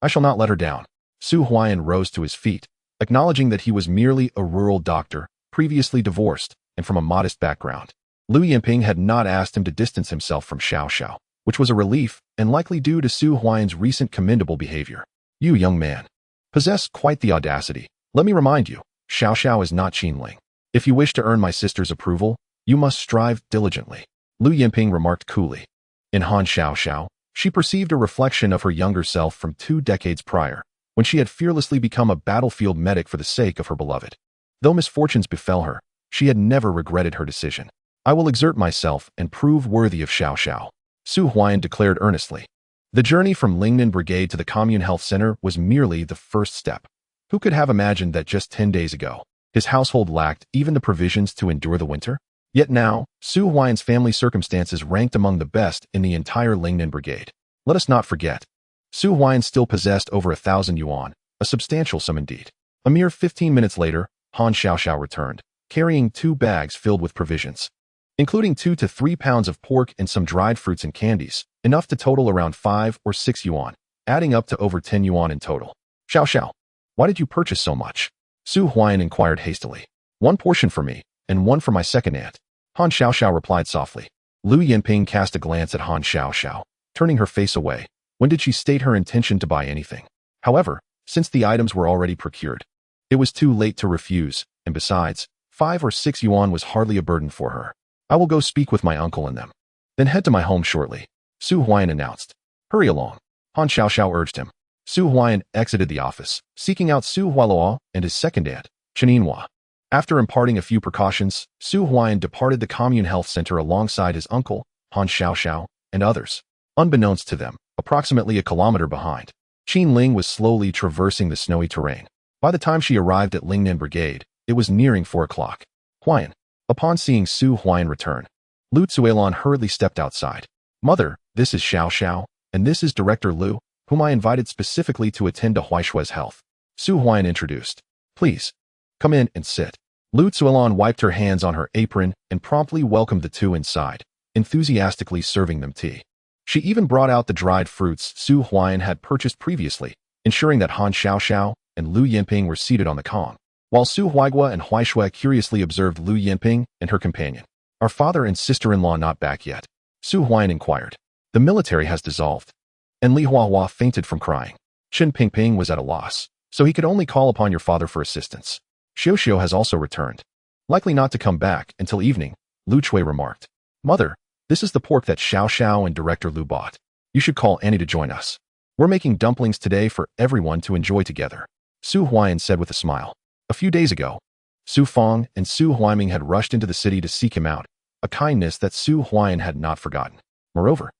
Speaker 1: I shall not let her down. Su Huaiyan rose to his feet, acknowledging that he was merely a rural doctor, previously divorced, and from a modest background. Lu Yinping had not asked him to distance himself from Xiao, which was a relief and likely due to Su Huaiyan's recent commendable behavior. You, young man, possess quite the audacity. Let me remind you, Xiao is not Qin Ling. If you wish to earn my sister's approval, you must strive diligently. Lu Yinping remarked coolly. In Han Xiao, she perceived a reflection of her younger self from 2 decades prior, when she had fearlessly become a battlefield medic for the sake of her beloved. Though misfortunes befell her, she had never regretted her decision. I will exert myself and prove worthy of Xiao, Su Huaiyan declared earnestly. The journey from Lingnan Brigade to the Commune Health Center was merely the first step. Who could have imagined that just 10 days ago, his household lacked even the provisions to endure the winter? Yet now, Su Huaiyan's family circumstances ranked among the best in the entire Lingnan Brigade. Let us not forget, Su Huaiyan still possessed over 1,000 yuan, a substantial sum indeed. A mere 15 minutes later, Han Xiao returned, carrying 2 bags filled with provisions, including 2 to 3 pounds of pork and some dried fruits and candies, enough to total around 5 or 6 yuan, adding up to over 10 yuan in total. Xiao, why did you purchase so much? Su Huaiyan inquired hastily. 1 portion for me, and 1 for my second aunt. Han Xiao replied softly. Lu Yinping cast a glance at Han Xiao, turning her face away. When did she state her intention to buy anything? However, since the items were already procured, it was too late to refuse, and besides, 5 or 6 yuan was hardly a burden for her. I will go speak with my uncle and them, then head to my home shortly, Su Huaiyan announced. Hurry along, Han Xiao urged him. Su Huaiyan exited the office, seeking out Su Hualuo and his second aunt, Cheninhua. After imparting a few precautions, Su Huaiyan departed the Commune Health Center alongside his uncle, Han Xiao, and others. Unbeknownst to them, approximately a kilometer behind, Qin Ling was slowly traversing the snowy terrain. By the time she arrived at Lingnan Brigade, it was nearing 4 o'clock. Huaiyan. Upon seeing Su Huaiyan return, Lu Zuelon hurriedly stepped outside. Mother, this is Xiao Xiao, and this is Director Lu, whom I invited specifically to attend to Huaishue's health. Su Huaiyan introduced. Please, come in and sit. Lu Zuelon wiped her hands on her apron and promptly welcomed the two inside, enthusiastically serving them tea. She even brought out the dried fruits Su Huaiyan had purchased previously, ensuring that Han Xiaoxiao and Lu Yinping were seated on the Kong, while Su Huaigua and Huaishue curiously observed Lu Yinping and her companion. Our father and sister-in-law not back yet? Su Huaiyan inquired. The military has dissolved. And Li Huahua fainted from crying. Qin Pingping was at a loss, so he could only call upon your father for assistance. Xiuxiu has also returned. Likely not to come back until evening, Lu Chui remarked. Mother, this is the pork that Xiao Xiao and Director Lu bought. You should call Annie to join us. We're making dumplings today for everyone to enjoy together, Su Huaiyan said with a smile. A few days ago, Su Fong and Su Huaiming had rushed into the city to seek him out, a kindness that Su Huaiyan had not forgotten. Moreover,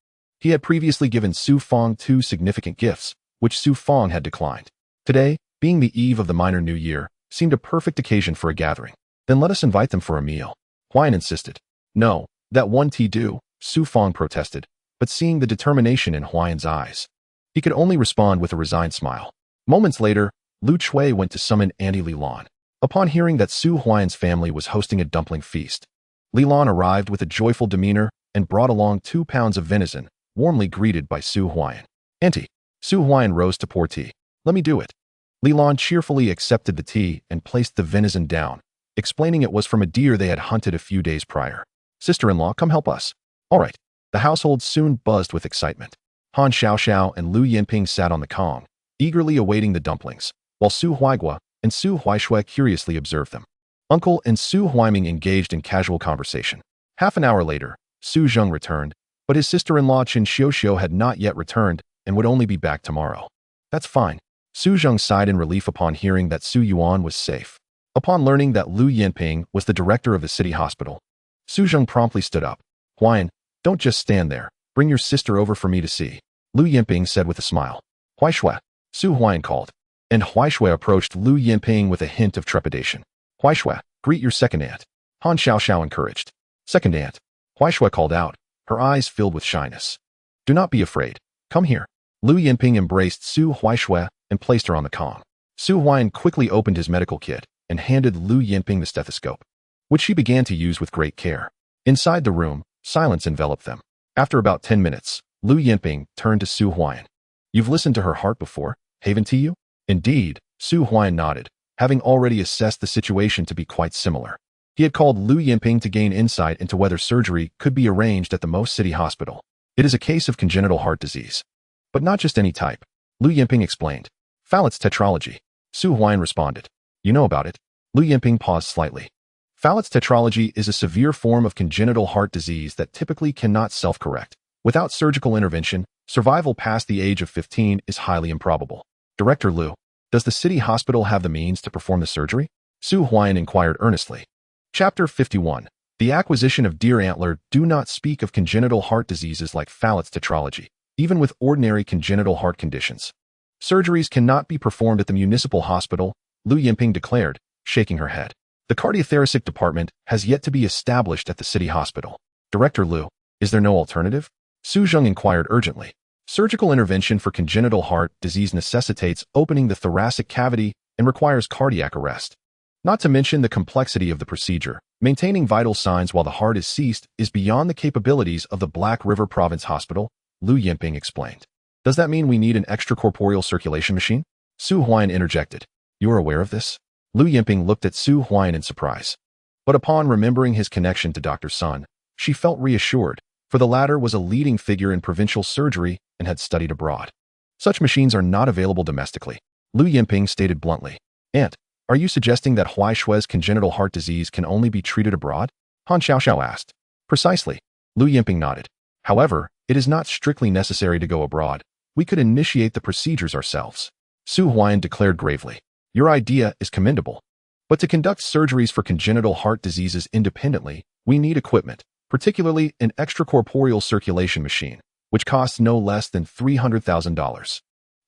Speaker 1: he had previously given Su Fong 2 significant gifts, which Su Fong had declined. Today, being the eve of the Minor New Year, seemed a perfect occasion for a gathering. Then let us invite them for a meal, Huaiyan insisted. No, that one tea do, Su Fong protested, but seeing the determination in Huaiyan's eyes, he could only respond with a resigned smile. Moments later, Lu Chui went to summon Auntie Li Lan. Upon hearing that Su Huaiyan's family was hosting a dumpling feast, Li Lan arrived with a joyful demeanor and brought along 2 pounds of venison, warmly greeted by Su Huaiyan. Auntie, Su Huaiyan rose to pour tea. Let me do it. Li Lan cheerfully accepted the tea and placed the venison down, explaining it was from a deer they had hunted a few days prior. Sister-in-law, come help us. All right. The household soon buzzed with excitement. Han Xiaoxiao and Lu Yinping sat on the Kong, eagerly awaiting the dumplings, while Su Huaigua and Su Huaishue curiously observed them. Uncle and Su Huaiming engaged in casual conversation. Half an hour later, Su Zheng returned, but his sister-in-law Qin Xiuxiu had not yet returned and would only be back tomorrow. That's fine. Su Zheng sighed in relief upon hearing that Su Yuan was safe. Upon learning that Lu Yinping was the director of the city hospital, Su Zheng promptly stood up. Huaiyan, don't just stand there. Bring your sister over for me to see, Lu Yinping said with a smile. Huaishue, Su Huaiyan called, and Huaishue approached Lu Yinping with a hint of trepidation. Huaishue, greet your second aunt, Han Xiaoxiao encouraged. Second aunt, Huaishue called out, her eyes filled with shyness. Do not be afraid. Come here. Lu Yinping embraced Su Huaishue and placed her on the Kong. Su Huaiyan quickly opened his medical kit and handed Lu Yinping the stethoscope, which she began to use with great care. Inside the room, silence enveloped them. After about 10 minutes, Lu Yinping turned to Su Huaiyan. You've listened to her heart before, haven't you? Indeed, Su Huaiyan nodded, having already assessed the situation to be quite similar. He had called Lu Yinping to gain insight into whether surgery could be arranged at the most city hospital. It is a case of congenital heart disease. But not just any type, Lu Yinping explained. Fallot's tetralogy. Su Huaiyan responded. You know about it? Lu Yinping paused slightly. Fallot's tetralogy is a severe form of congenital heart disease that typically cannot self-correct. Without surgical intervention, survival past the age of 15 is highly improbable. Director Lu, does the city hospital have the means to perform the surgery? Su Huaiyan inquired earnestly. Chapter 51. The acquisition of deer antler. Do not speak of congenital heart diseases like Fallot's tetralogy, even with ordinary congenital heart conditions. Surgeries cannot be performed at the municipal hospital, Lu Yinping declared, shaking her head. The cardiothoracic department has yet to be established at the city hospital. Director Lu, is there no alternative? Su Zheng inquired urgently. Surgical intervention for congenital heart disease necessitates opening the thoracic cavity and requires cardiac arrest. Not to mention the complexity of the procedure. Maintaining vital signs while the heart is ceased is beyond the capabilities of the Black River Province Hospital, Lu Yinping explained. Does that mean we need an extracorporeal circulation machine? Su Huaiyan interjected. You are aware of this? Lu Yinping looked at Su Huaiyan in surprise. But upon remembering his connection to Dr. Sun, she felt reassured, for the latter was a leading figure in provincial surgery and had studied abroad. Such machines are not available domestically, Lu Yinping stated bluntly. Aunt, are you suggesting that Huaishue's congenital heart disease can only be treated abroad? Han Xiaoxiao asked. Precisely, Lu Yinping nodded. However, it is not strictly necessary to go abroad. We could initiate the procedures ourselves, Su Huaiyan declared gravely. Your idea is commendable. But to conduct surgeries for congenital heart diseases independently, we need equipment, particularly an extracorporeal circulation machine, which costs no less than $300,000.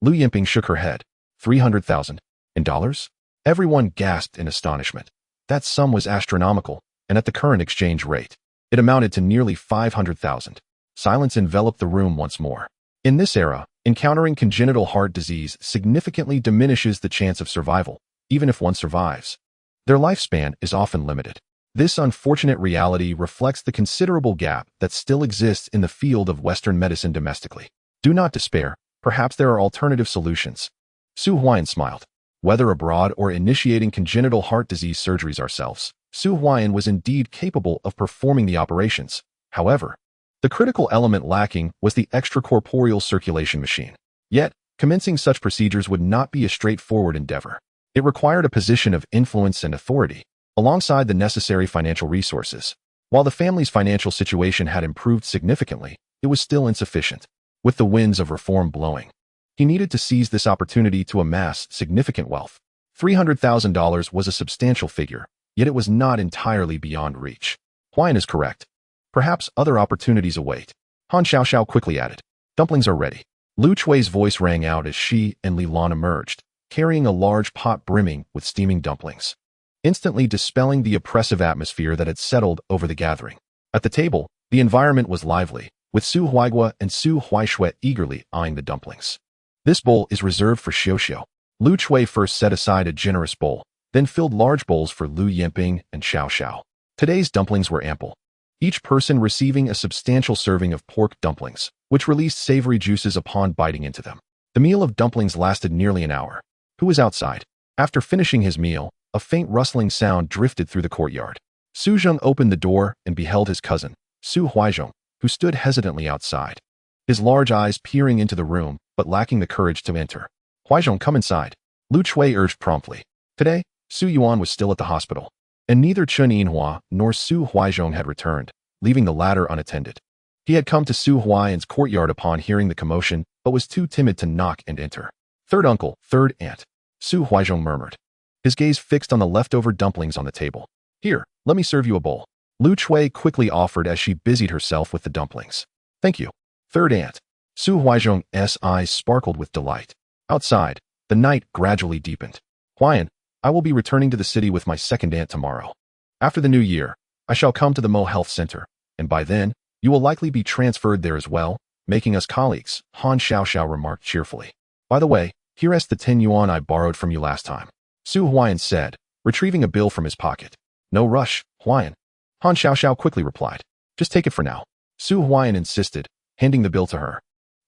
Speaker 1: Lu Yinping shook her head. $300,000? In dollars? Everyone gasped in astonishment. That sum was astronomical, and at the current exchange rate, It amounted to nearly 500,000. Silence enveloped the room once more. In this era, encountering congenital heart disease significantly diminishes the chance of survival, even if one survives. Their lifespan is often limited. This unfortunate reality reflects the considerable gap that still exists in the field of Western medicine domestically. Do not despair. Perhaps there are alternative solutions. Su Huaiyan smiled. Whether abroad or initiating congenital heart disease surgeries ourselves, Su Huaiyan was indeed capable of performing the operations. However, the critical element lacking was the extracorporeal circulation machine. Yet, commencing such procedures would not be a straightforward endeavor. It required a position of influence and authority, alongside the necessary financial resources. While the family's financial situation had improved significantly, it was still insufficient. With the winds of reform blowing, he needed to seize this opportunity to amass significant wealth. $300,000 was a substantial figure, yet it was not entirely beyond reach. Huaiyan is correct. Perhaps other opportunities await. Han Xiaoxiao quickly added. Dumplings are ready. Lu Chui's voice rang out as she and Li Lan emerged, carrying a large pot brimming with steaming dumplings, instantly dispelling the oppressive atmosphere that had settled over the gathering. At the table, the environment was lively, with Su Huaigua and Su Huaishui eagerly eyeing the dumplings. This bowl is reserved for Xiaoxiao. Lu Chui first set aside a generous bowl, then filled large bowls for Lu Yinping and Xiaoxiao. Today's dumplings were ample, each person receiving a substantial serving of pork dumplings, which released savory juices upon biting into them. The meal of dumplings lasted nearly an hour. Who was outside? After finishing his meal, a faint rustling sound drifted through the courtyard. Su Zheng opened the door and beheld his cousin, Su Huaizhong, who stood hesitantly outside, his large eyes peering into the room, but lacking the courage to enter. Huaizhong, come inside. Lu Chui urged promptly. Today, Su Yuan was still at the hospital, and neither Chen Yinhua nor Su Huaizhong had returned, leaving the latter unattended. He had come to Su Huaiyan's courtyard upon hearing the commotion, but was too timid to knock and enter. Third uncle, third aunt, Su Huaizhong murmured, his gaze fixed on the leftover dumplings on the table. Here, let me serve you a bowl. Lu Chui quickly offered as she busied herself with the dumplings. Thank you. Third aunt. Su Huaizhong's eyes sparkled with delight. Outside, the night gradually deepened. Huaiyan, I will be returning to the city with my second aunt tomorrow. After the new year, I shall come to the Mo Health Center, and by then, you will likely be transferred there as well, making us colleagues, Han Xiaoxiao remarked cheerfully. By the way, here is the 10 yuan I borrowed from you last time, Su Huaiyan said, retrieving a bill from his pocket. No rush, Huaiyan. Han Xiaoxiao quickly replied. Just take it for now. Su Huaiyan insisted, handing the bill to her,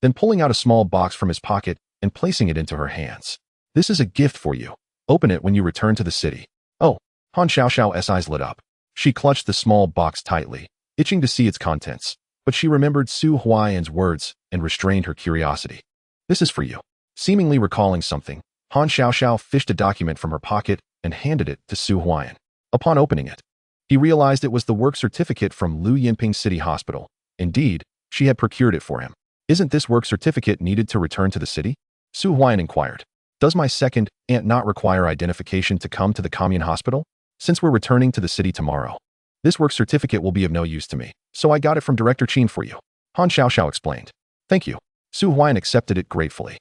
Speaker 1: then pulling out a small box from his pocket and placing it into her hands. This is a gift for you. Open it when you return to the city. Oh, Han Xiaoxiao's eyes lit up. She clutched the small box tightly, itching to see its contents, but she remembered Su Huaiyan's words and restrained her curiosity. This is for you. Seemingly recalling something, Han Xiaoxiao fished a document from her pocket and handed it to Su Huaiyan. Upon opening it, he realized it was the work certificate from Lu Yinping City Hospital. Indeed, she had procured it for him. Isn't this work certificate needed to return to the city? Su Huaiyan inquired. Does my second aunt not require identification to come to the commune hospital? Since we're returning to the city tomorrow, this work certificate will be of no use to me, so I got it from Director Qin for you. Han Xiaoxiao explained. Thank you. Su Huaiyan accepted it gratefully.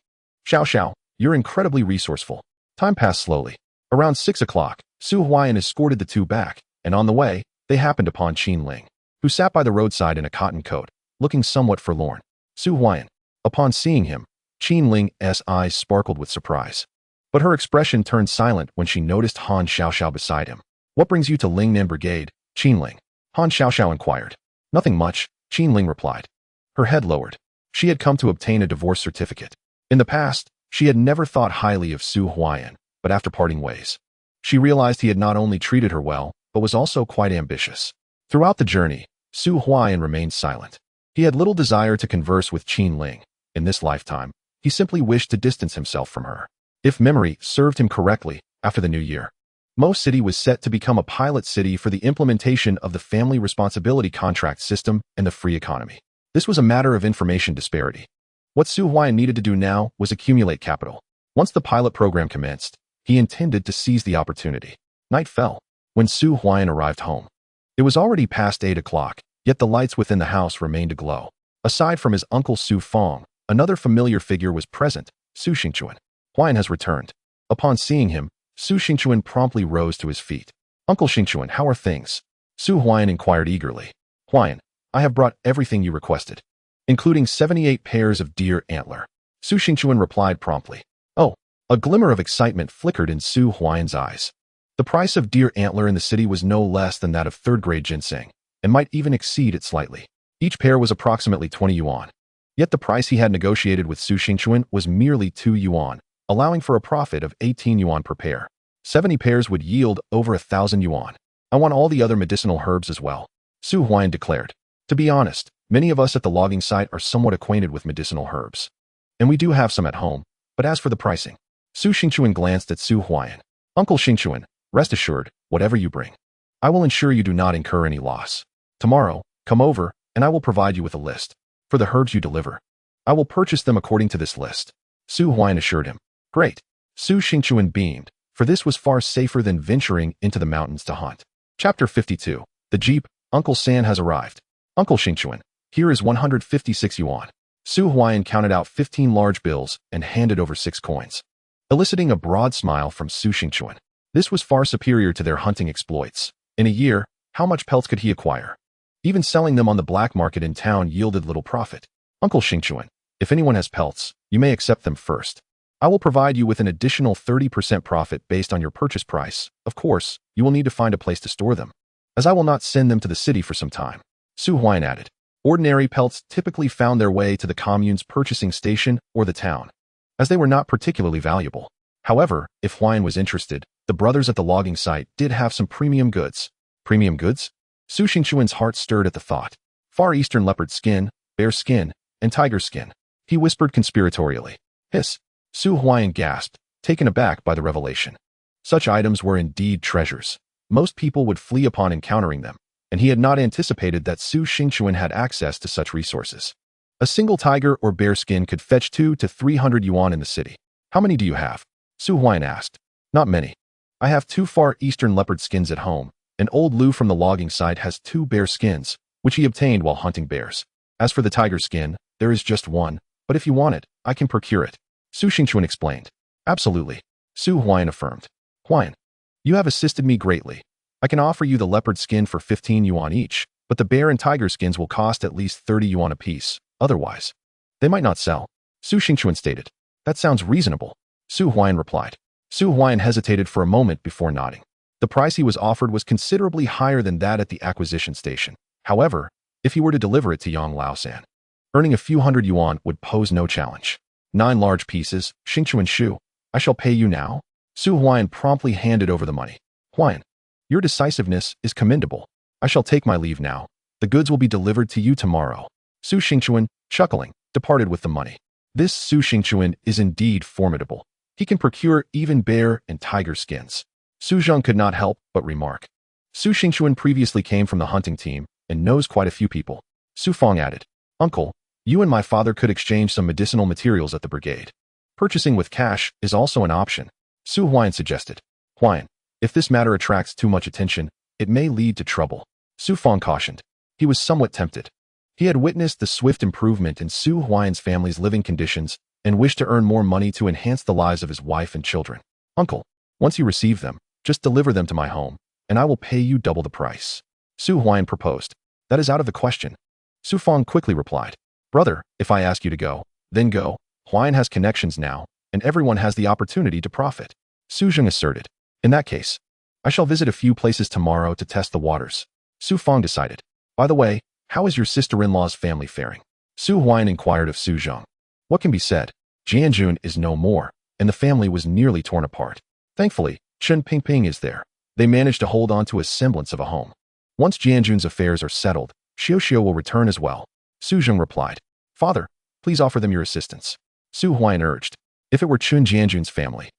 Speaker 1: Xiaoxiao, you're incredibly resourceful. Time passed slowly. Around 6 o'clock, Su Huaiyan escorted the two back, and on the way, they happened upon Qin Ling, who sat by the roadside in a cotton coat, looking somewhat forlorn. Su Huaiyan. Upon seeing him, Qin Ling's eyes sparkled with surprise. But her expression turned silent when she noticed Han Xiaoxiao beside him. What brings you to Lingnan Brigade, Qin Ling? Han Xiaoxiao inquired. Nothing much, Qin Ling replied. Her head lowered. She had come to obtain a divorce certificate. In the past, she had never thought highly of Su Huaiyan, but after parting ways, she realized he had not only treated her well, but was also quite ambitious. Throughout the journey, Su Huaiyan remained silent. He had little desire to converse with Qin Ling. In this lifetime, he simply wished to distance himself from her. If memory served him correctly, after the new year, Mo City was set to become a pilot city for the implementation of the family responsibility contract system and the free economy. This was a matter of information disparity. What Su Huaiyan needed to do now was accumulate capital. Once the pilot program commenced, he intended to seize the opportunity. Night fell when Su Huaiyan arrived home. It was already past 8 o'clock, yet the lights within the house remained aglow. Aside from his uncle Su Fong, another familiar figure was present, Su Xingchuan. Huaiyan has returned. Upon seeing him, Su Xingchuan promptly rose to his feet. Uncle Xingchuan, how are things? Su Huaiyan inquired eagerly. Huaian, I have brought everything you requested, including 78 pairs of deer antler. Su Xingchuan replied promptly. Oh, a glimmer of excitement flickered in Su Huaian's eyes. The price of deer antler in the city was no less than that of third-grade ginseng, and might even exceed it slightly. Each pair was approximately 20 yuan. Yet the price he had negotiated with Su Xingchuan was merely 2 yuan, allowing for a profit of 18 yuan per pair. 70 pairs would yield over 1,000 yuan. I want all the other medicinal herbs as well, Su Huaian declared. To be honest, many of us at the logging site are somewhat acquainted with medicinal herbs. And we do have some at home, but as for the pricing, Su Xingchuan glanced at Su Huaian. Uncle Xingchuan, rest assured, whatever you bring, I will ensure you do not incur any loss. Tomorrow, come over, and I will provide you with a list. For the herbs you deliver, I will purchase them according to this list, Su Huaian assured him. Great. Su Xingchuan beamed, for this was far safer than venturing into the mountains to hunt. Chapter 52. The Jeep, Uncle San has arrived. Uncle Xingchuan, here is 156 yuan. Su Huaian counted out 15 large bills and handed over 6 coins, eliciting a broad smile from Su Xingchuan. This was far superior to their hunting exploits. In a year, how much pelts could he acquire? Even selling them on the black market in town yielded little profit. Uncle Xingchuan, if anyone has pelts, you may accept them first. I will provide you with an additional 30% profit based on your purchase price. Of course, you will need to find a place to store them, as I will not send them to the city for some time. Su Huaian added. Ordinary pelts typically found their way to the commune's purchasing station or the town, as they were not particularly valuable. However, if Huaian was interested, the brothers at the logging site did have some premium goods. Premium goods? Su Xingchuan's heart stirred at the thought. Far Eastern leopard skin, bear skin, and tiger skin. He whispered conspiratorially. Hiss. Su Huaian gasped, taken aback by the revelation. Such items were indeed treasures. Most people would flee upon encountering them, and he had not anticipated that Su Xingchuan had access to such resources. A single tiger or bear skin could fetch 200 to 300 yuan in the city. How many do you have? Su Huaian asked. Not many. I have 2 Far Eastern leopard skins at home, and old Lu from the logging site has 2 bear skins, which he obtained while hunting bears. As for the tiger skin, there is just 1, but if you want it, I can procure it, Su Xingchuan explained. Absolutely, Su Huaian affirmed. Huaian, you have assisted me greatly. I can offer you the leopard skin for 15 yuan each, but the bear and tiger skins will cost at least 30 yuan apiece. Otherwise, they might not sell, Su Xingchuan stated. That sounds reasonable, Su Huaian replied. Su Huaian hesitated for a moment before nodding. The price he was offered was considerably higher than that at the acquisition station. However, if he were to deliver it to Yang Laosan, earning a few hundred yuan would pose no challenge. 9 large pieces, Xingchuan Shu. I shall pay you now. Su Huaian promptly handed over the money. Huaian, your decisiveness is commendable. I shall take my leave now. The goods will be delivered to you tomorrow. Su Xingchuan, chuckling, departed with the money. This Su Xingchuan is indeed formidable. He can procure even bear and tiger skins. Su Zheng could not help but remark. Su Xingchuan previously came from the hunting team and knows quite a few people. Su Feng added. Uncle, you and my father could exchange some medicinal materials at the brigade. Purchasing with cash is also an option, Su Huaian suggested. Huaian, if this matter attracts too much attention, it may lead to trouble, Su Feng cautioned. He was somewhat tempted. He had witnessed the swift improvement in Su Huaian's family's living conditions and wished to earn more money to enhance the lives of his wife and children. Uncle, once you receive them, just deliver them to my home, and I will pay you double the price, Su Huaian proposed. That is out of the question, Su Feng quickly replied. Brother, if I ask you to go, then go. Huaian has connections now, and everyone has the opportunity to profit, Su Zheng asserted. In that case, I shall visit a few places tomorrow to test the waters, Su Feng decided. By the way, how is your sister-in-law's family faring? Su Huaian inquired of Su Zheng. What can be said? Jianjun is no more, and the family was nearly torn apart. Thankfully, Chen Pingping is there. They managed to hold on to a semblance of a home. Once Jianjun's affairs are settled, Xiao will return as well, Su Zheng replied. Father, please offer them your assistance, Su Huaian urged. If it were Chun Jianjun's family,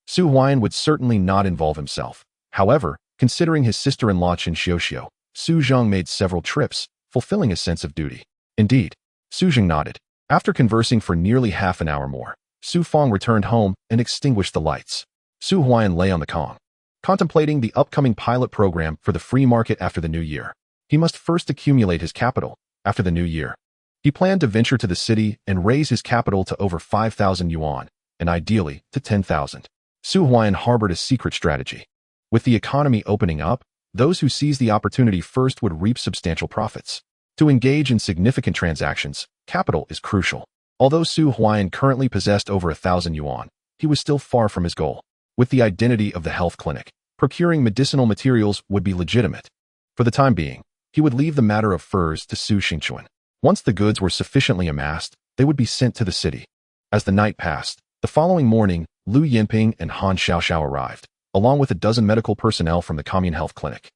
Speaker 1: Su Huaian would certainly not involve himself. However, considering his sister-in-law Chen Xiao, Su Zheng made several trips, fulfilling a sense of duty. Indeed, Su Zheng nodded. After conversing for nearly half an hour more, Su Feng returned home and extinguished the lights. Su Huaian lay on the Kong, contemplating the upcoming pilot program for the free market after the new year. He must first accumulate his capital. After the new year, he planned to venture to the city and raise his capital to over 5,000 yuan, and ideally to 10,000. Su Huaian harbored a secret strategy. With the economy opening up, those who seized the opportunity first would reap substantial profits. To engage in significant transactions, capital is crucial. Although Su Huaiyan currently possessed over 1,000 yuan, he was still far from his goal. With the identity of the health clinic, procuring medicinal materials would be legitimate. For the time being, he would leave the matter of furs to Su Xingchuan. Once the goods were sufficiently amassed, they would be sent to the city. As the night passed, the following morning, Lu Yinping and Han Xiaoxiao arrived, along with a dozen medical personnel from the commune health clinic.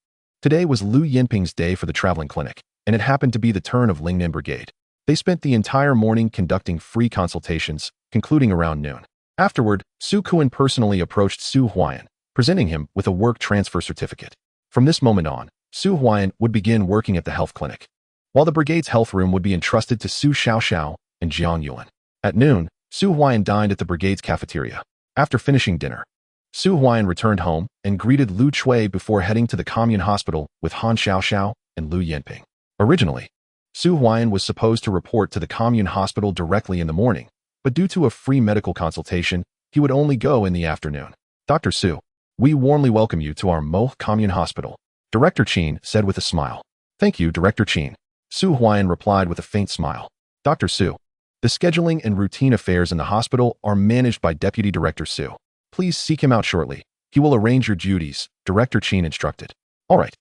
Speaker 1: Today was Lu Yinping's day for the traveling clinic, and it happened to be the turn of Lingnan Brigade. They spent the entire morning conducting free consultations, concluding around noon. Afterward, Su Kuan personally approached Su Huaiyan, presenting him with a work transfer certificate. From this moment on, Su Huaiyan would begin working at the health clinic, while the brigade's health room would be entrusted to Su Xiaoxiao and Jiang Yuan. At noon, Su Huaiyan dined at the brigade's cafeteria. After finishing dinner, Su Huaiyan returned home and greeted Lu Chui before heading to the commune hospital with Han Xiaoxiao and Lu Yinping. Originally, Su Huaiyan was supposed to report to the commune hospital directly in the morning, but due to a free medical consultation, he would only go in the afternoon. Dr. Su, we warmly welcome you to our Mo commune hospital, Director Qin said with a smile. Thank you, Director Qin. Su Huaiyan replied with a faint smile. Dr. Su, the scheduling and routine affairs in the hospital are managed by Deputy Director Su. Please seek him out shortly. He will arrange your duties, Director Qin instructed. All right.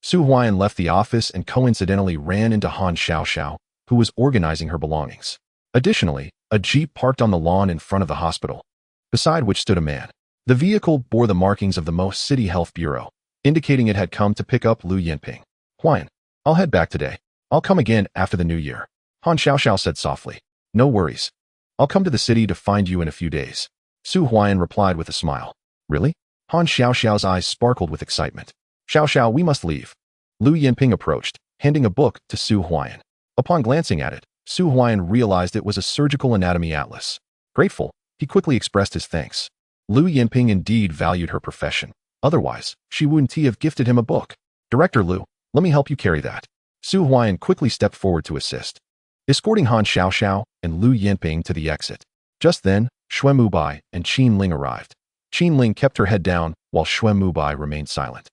Speaker 1: Su Huaiyan left the office and coincidentally ran into Han Xiaoxiao, who was organizing her belongings. Additionally, a jeep parked on the lawn in front of the hospital, beside which stood a man. The vehicle bore the markings of the Mo City Health Bureau, indicating it had come to pick up Lu Yinping. Huaiyan, I'll head back today. I'll come again after the new year. Han Xiaoxiao said softly. No worries. I'll come to the city to find you in a few days. Su Huaiyan replied with a smile. Really? Han Xiaoxiao's eyes sparkled with excitement. Xiaoxiao, we must leave. Lu Yinping approached, handing a book to Su Huaiyan. Upon glancing at it, Su Huaiyan realized it was a surgical anatomy atlas. Grateful, he quickly expressed his thanks. Lu Yinping indeed valued her profession. Otherwise, she wouldn't have gifted him a book. Director Lu, let me help you carry that. Su Huaiyan quickly stepped forward to assist, escorting Han Xiaoxiao and Lu Yinping to the exit. Just then, Xue Mubai and Qin Ling arrived. Qin Ling kept her head down, while Xue Mubai remained silent,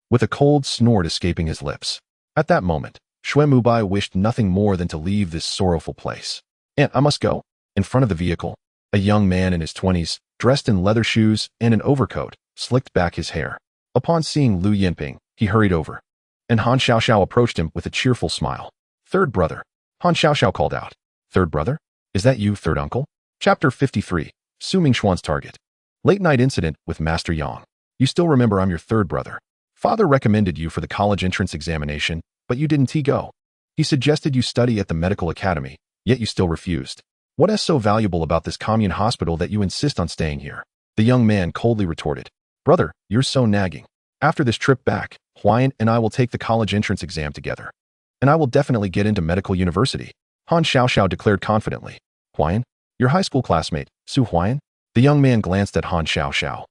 Speaker 1: with a cold snort escaping his lips. At that moment, Xue Mubai wished nothing more than to leave this sorrowful place. Aunt, I must go. In front of the vehicle, a young man in his 20s, dressed in leather shoes and an overcoat, slicked back his hair. Upon seeing Lu Yinping, he hurried over, and Han Xiaoxiao approached him with a cheerful smile. Third brother. Han Xiaoxiao called out. Third brother? Is that you, third uncle? Chapter 53. Su Mingxuan's target. Late night incident with Master Yang. You still remember I'm your third brother. Father recommended you for the college entrance examination, but you didn't go. He suggested you study at the medical academy, yet you still refused. What is so valuable about this commune hospital that you insist on staying here? The young man coldly retorted. Brother, you're so nagging. After this trip back, Huaiyan and I will take the college entrance exam together. And I will definitely get into medical university. Han Xiaoxiao declared confidently. Huaiyan? Your high school classmate, Su Huaiyan? The young man glanced at Han Xiaoxiao.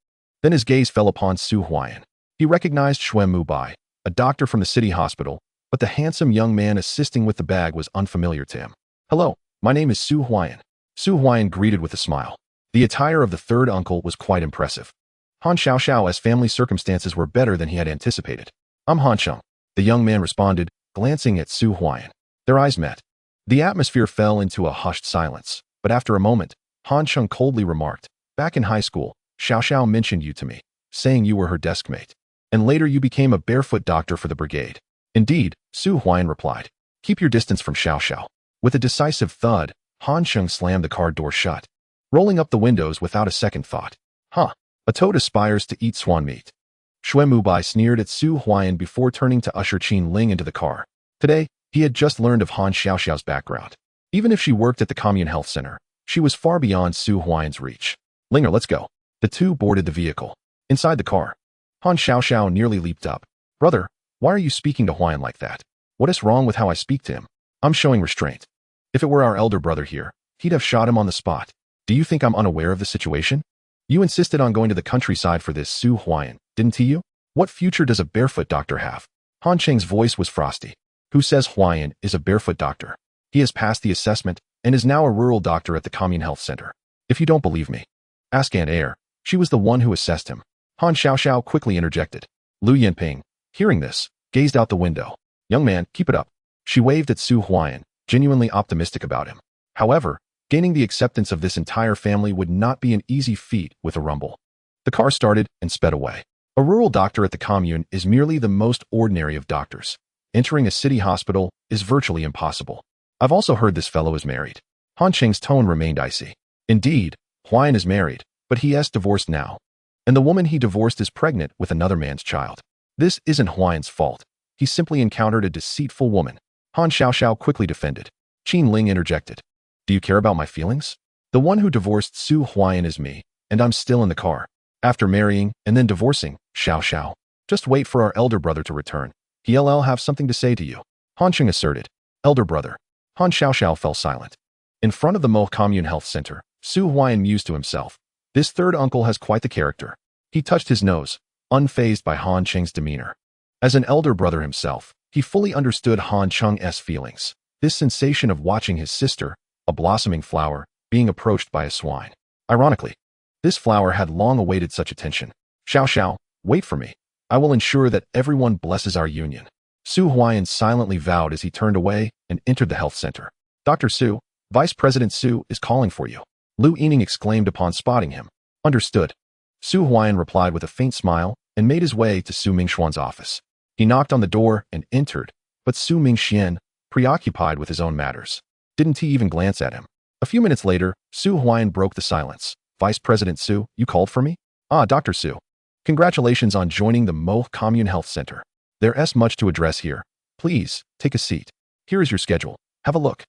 Speaker 1: Then his gaze fell upon Su Huaiyan. He recognized Xue Mubai, a doctor from the city hospital, but the handsome young man assisting with the bag was unfamiliar to him. Hello, my name is Su Huaiyan. Su Huaiyan greeted with a smile. The attire of the third uncle was quite impressive. Han Xiaoxiao's family circumstances were better than he had anticipated. I'm Han Cheng, the young man responded, glancing at Su Huaiyan. Their eyes met. The atmosphere fell into a hushed silence, but after a moment, Han Cheng coldly remarked, back in high school, Xiaoxiao mentioned you to me, saying you were her desk mate. And later you became a barefoot doctor for the brigade. Indeed, Su Huaiyan replied. Keep your distance from Xiaoxiao. With a decisive thud, Han Cheng slammed the car door shut, rolling up the windows without a second thought. Huh, a toad aspires to eat swan meat. Xue Mubai sneered at Su Huaiyan before turning to usher Qin Ling into the car. Today, he had just learned of Han Xiaoxiao's background. Even if she worked at the commune health center, she was far beyond Su Huaiyan's reach. Linger, let's go. The two boarded the vehicle. Inside the car, Han Xiaoxiao nearly leaped up. Brother, why are you speaking to Huaiyan like that? What is wrong with how I speak to him? I'm showing restraint. If it were our elder brother here, he'd have shot him on the spot. Do you think I'm unaware of the situation? You insisted on going to the countryside for this, Su Huaiyan, didn't you? What future does a barefoot doctor have? Han Cheng's voice was frosty. Who says Huaiyan is a barefoot doctor? He has passed the assessment and is now a rural doctor at the commune health center. If you don't believe me, ask Aunt Air. She was the one who assessed him. Han Xiaoxiao quickly interjected. Lu Yinping, hearing this, gazed out the window. Young man, keep it up. She waved at Su Huaian, genuinely optimistic about him. However, gaining the acceptance of this entire family would not be an easy feat with a rumble. The car started and sped away. A rural doctor at the commune is merely the most ordinary of doctors. Entering a city hospital is virtually impossible. I've also heard this fellow is married. Han Qing's tone remained icy. Indeed, Huaian is married, but he is divorced now. And the woman he divorced is pregnant with another man's child. This isn't Huaian's fault. He simply encountered a deceitful woman. Han Xiaoxiao quickly defended. Qin Ling interjected. Do you care about my feelings? The one who divorced Su Huaian is me, and I'm still in the car. After marrying and then divorcing, Xiao. Just wait for our elder brother to return. He'll have something to say to you. Han Qing asserted. Elder brother. Han Xiaoxiao fell silent. In front of the Mo Commune Health Center, Su Huaian mused to himself. This third uncle has quite the character. He touched his nose, unfazed by Han Qing's demeanor. As an elder brother himself, he fully understood Han Qing's feelings. This sensation of watching his sister, a blossoming flower, being approached by a swine. Ironically, this flower had long awaited such attention. Xiao, wait for me. I will ensure that everyone blesses our union. Su Huaian silently vowed as he turned away and entered the health center. Dr. Su, Vice President Su is calling for you. Lu Yining exclaimed upon spotting him. Understood. Su Huaian replied with a faint smile and made his way to Su Mingxuan's office. He knocked on the door and entered, but Su Mingxian, preoccupied with his own matters, didn't he even glance at him. A few minutes later, Su Huaian broke the silence. Vice President Su, you called for me? Ah, Dr. Su. Congratulations on joining the Mo Commune Health Center. There's much to address here. Please, take a seat. Here is your schedule. Have a look.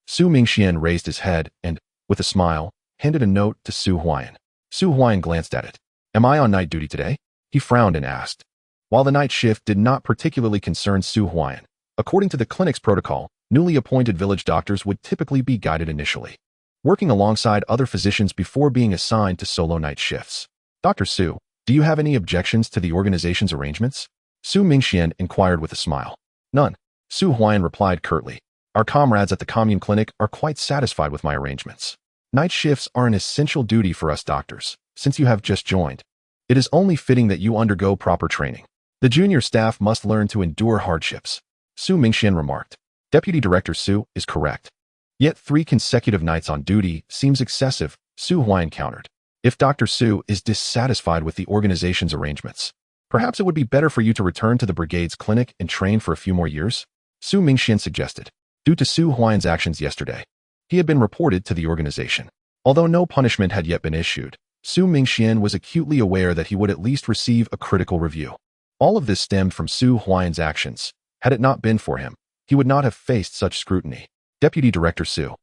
Speaker 1: Su Mingxian raised his head and, with a smile, handed a note to Su Huaian. Su Huaian glanced at it. Am I on night duty today? He frowned and asked. While the night shift did not particularly concern Su Huaian, according to the clinic's protocol, newly appointed village doctors would typically be guided initially, working alongside other physicians before being assigned to solo night shifts. Dr. Su, do you have any objections to the organization's arrangements? Su Mingxian inquired with a smile. None. Su Huaian replied curtly. Our comrades at the commune clinic are quite satisfied with my arrangements. Night shifts are an essential duty for us doctors, since you have just joined. It is only fitting that you undergo proper training. The junior staff must learn to endure hardships. Su Mingxian remarked. Deputy Director Su is correct. Yet 3 consecutive nights on duty seems excessive, Su Huaian countered. If Dr. Su is dissatisfied with the organization's arrangements, perhaps it would be better for you to return to the brigade's clinic and train for a few more years? Su Mingxian suggested. Due to Su Huaian's actions yesterday, he had been reported to the organization. Although no punishment had yet been issued, Su Mingxian was acutely aware that he would at least receive a critical review. All of this stemmed from Su Huaian's actions. Had it not been for him, he would not have faced such scrutiny. Deputy Director Su.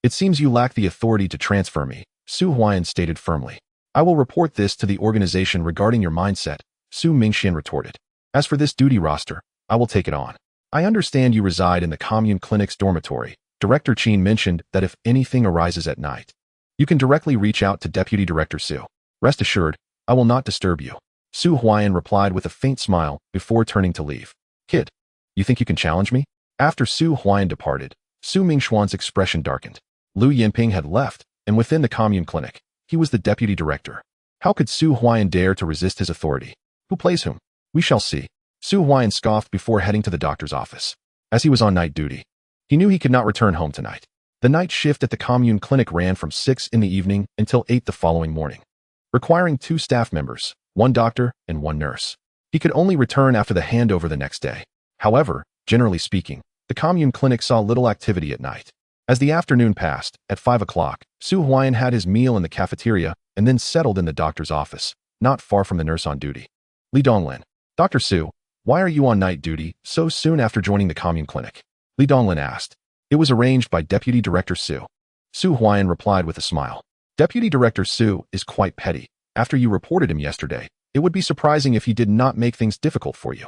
Speaker 1: It seems you lack the authority to transfer me, Su Huaian stated firmly. I will report this to the organization regarding your mindset, Su Mingxian retorted. As for this duty roster, I will take it on. I understand you reside in the commune clinic's dormitory. Director Qin mentioned that if anything arises at night, you can directly reach out to Deputy Director Su. Rest assured, I will not disturb you. Su Huaian replied with a faint smile before turning to leave. Kid, you think you can challenge me? After Su Huaian departed, Su Mingxuan's expression darkened. Lu Yinping had left, and within the commune clinic, he was the deputy director. How could Su Huaian dare to resist his authority? Who plays whom? We shall see. Su Huaian scoffed before heading to the doctor's office. As he was on night duty, he knew he could not return home tonight. The night shift at the commune clinic ran from 6 in the evening until 8 the following morning, requiring 2 staff members, 1 doctor and 1 nurse. He could only return after the handover the next day. However, generally speaking, the commune clinic saw little activity at night. As the afternoon passed, at 5 o'clock, Su Huaian had his meal in the cafeteria and then settled in the doctor's office, not far from the nurse on duty. Li Donglin. Dr. Su, why are you on night duty so soon after joining the commune clinic? Li Donglin asked. It was arranged by Deputy Director Su. Su Huaian replied with a smile. Deputy Director Su is quite petty. After you reported him yesterday, it would be surprising if he did not make things difficult for you.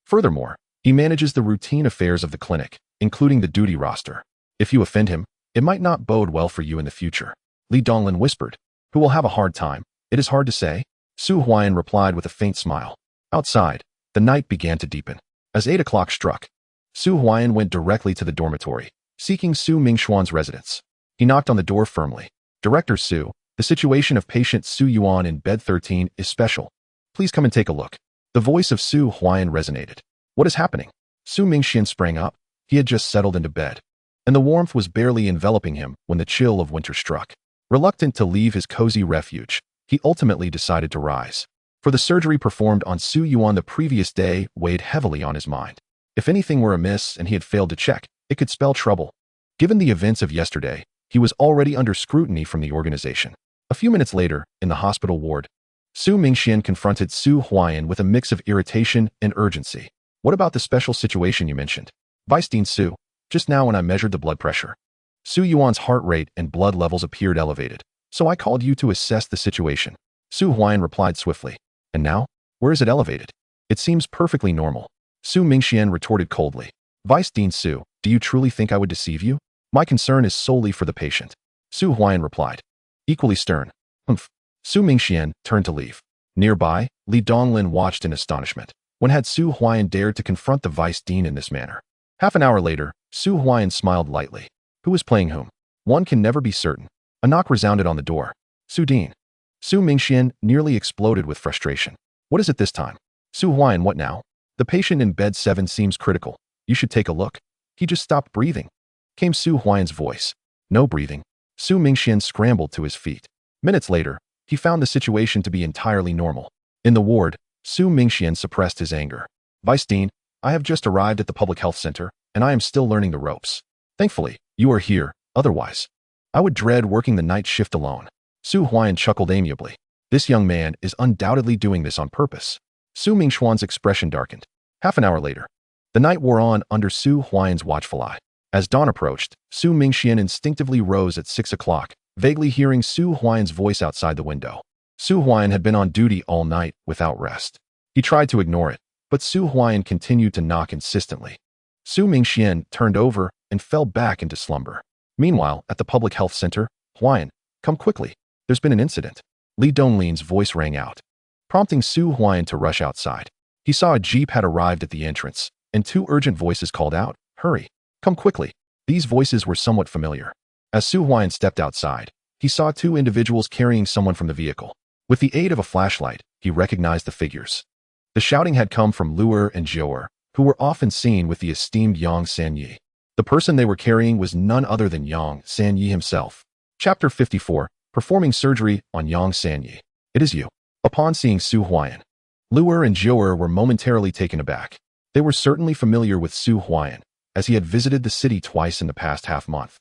Speaker 1: Furthermore, he manages the routine affairs of the clinic, including the duty roster. If you offend him, it might not bode well for you in the future. Li Donglin whispered. Who will have a hard time? It is hard to say. Su Huaian replied with a faint smile. Outside, the night began to deepen. As 8 o'clock struck, Su Huaian went directly to the dormitory, seeking Su Mingxuan's residence. He knocked on the door firmly. Director Su, the situation of patient Su Yuan in bed 13 is special. Please come and take a look. The voice of Su Huaian resonated. What is happening? Su Mingxian sprang up. He had just settled into bed, and the warmth was barely enveloping him when the chill of winter struck. Reluctant to leave his cozy refuge, he ultimately decided to rise. For the surgery performed on Su Yuan the previous day weighed heavily on his mind. If anything were amiss and he had failed to check, it could spell trouble. Given the events of yesterday, he was already under scrutiny from the organization. A few minutes later, in the hospital ward, Su Mingxian confronted Su Huaian with a mix of irritation and urgency. What about the special situation you mentioned? Vice Dean Su, just now when I measured the blood pressure, Su Yuan's heart rate and blood levels appeared elevated, so I called you to assess the situation. Su Huaian replied swiftly. And now? Where is it elevated? It seems perfectly normal. Su Mingxian retorted coldly. Vice Dean Su, do you truly think I would deceive you? My concern is solely for the patient. Su Huaian replied. Equally stern. Humph. Su Mingxian turned to leave. Nearby, Li Donglin watched in astonishment. When had Su Huaian dared to confront the vice dean in this manner? Half an hour later, Su Huaian smiled lightly. Who was playing whom? One can never be certain. A knock resounded on the door. Su Dean. Su Mingxian nearly exploded with frustration. What is it this time? Su Huaian, what now? The patient in bed 7 seems critical. You should take a look. He just stopped breathing. Came Su Huaian's voice. No breathing. Su Mingxian scrambled to his feet. Minutes later, he found the situation to be entirely normal. In the ward, Su Mingxian suppressed his anger. Vice Dean, I have just arrived at the public health center, and I am still learning the ropes. Thankfully, you are here, otherwise, I would dread working the night shift alone. Su Huaiyan chuckled amiably. This young man is undoubtedly doing this on purpose. Su Mingxuan's expression darkened. Half an hour later, the night wore on under Su Huaiyan's watchful eye. As dawn approached, Su Mingxian instinctively rose at 6 o'clock, vaguely hearing Su Huaiyan's voice outside the window. Su Huaiyan had been on duty all night without rest. He tried to ignore it, but Su Huaiyan continued to knock insistently. Su Mingxian turned over and fell back into slumber. Meanwhile, at the public health center, Huaiyan, come quickly. There's been an incident. Li Donglin's voice rang out, prompting Su Huaiyan to rush outside. He saw a jeep had arrived at the entrance, and 2 urgent voices called out, hurry, come quickly. These voices were somewhat familiar. As Su Huaiyan stepped outside, he saw 2 individuals carrying someone from the vehicle. With the aid of a flashlight, he recognized the figures. The shouting had come from Luer and Zhouer, who were often seen with the esteemed Yang Sanyi. The person they were carrying was none other than Yang Sanyi himself. Chapter 54, Performing Surgery on Yang Sanyi. It is you. Upon seeing Su Huaiyan, Luer and Zhouer were momentarily taken aback. They were certainly familiar with Su Huaiyan, as he had visited the city twice in the past half-month,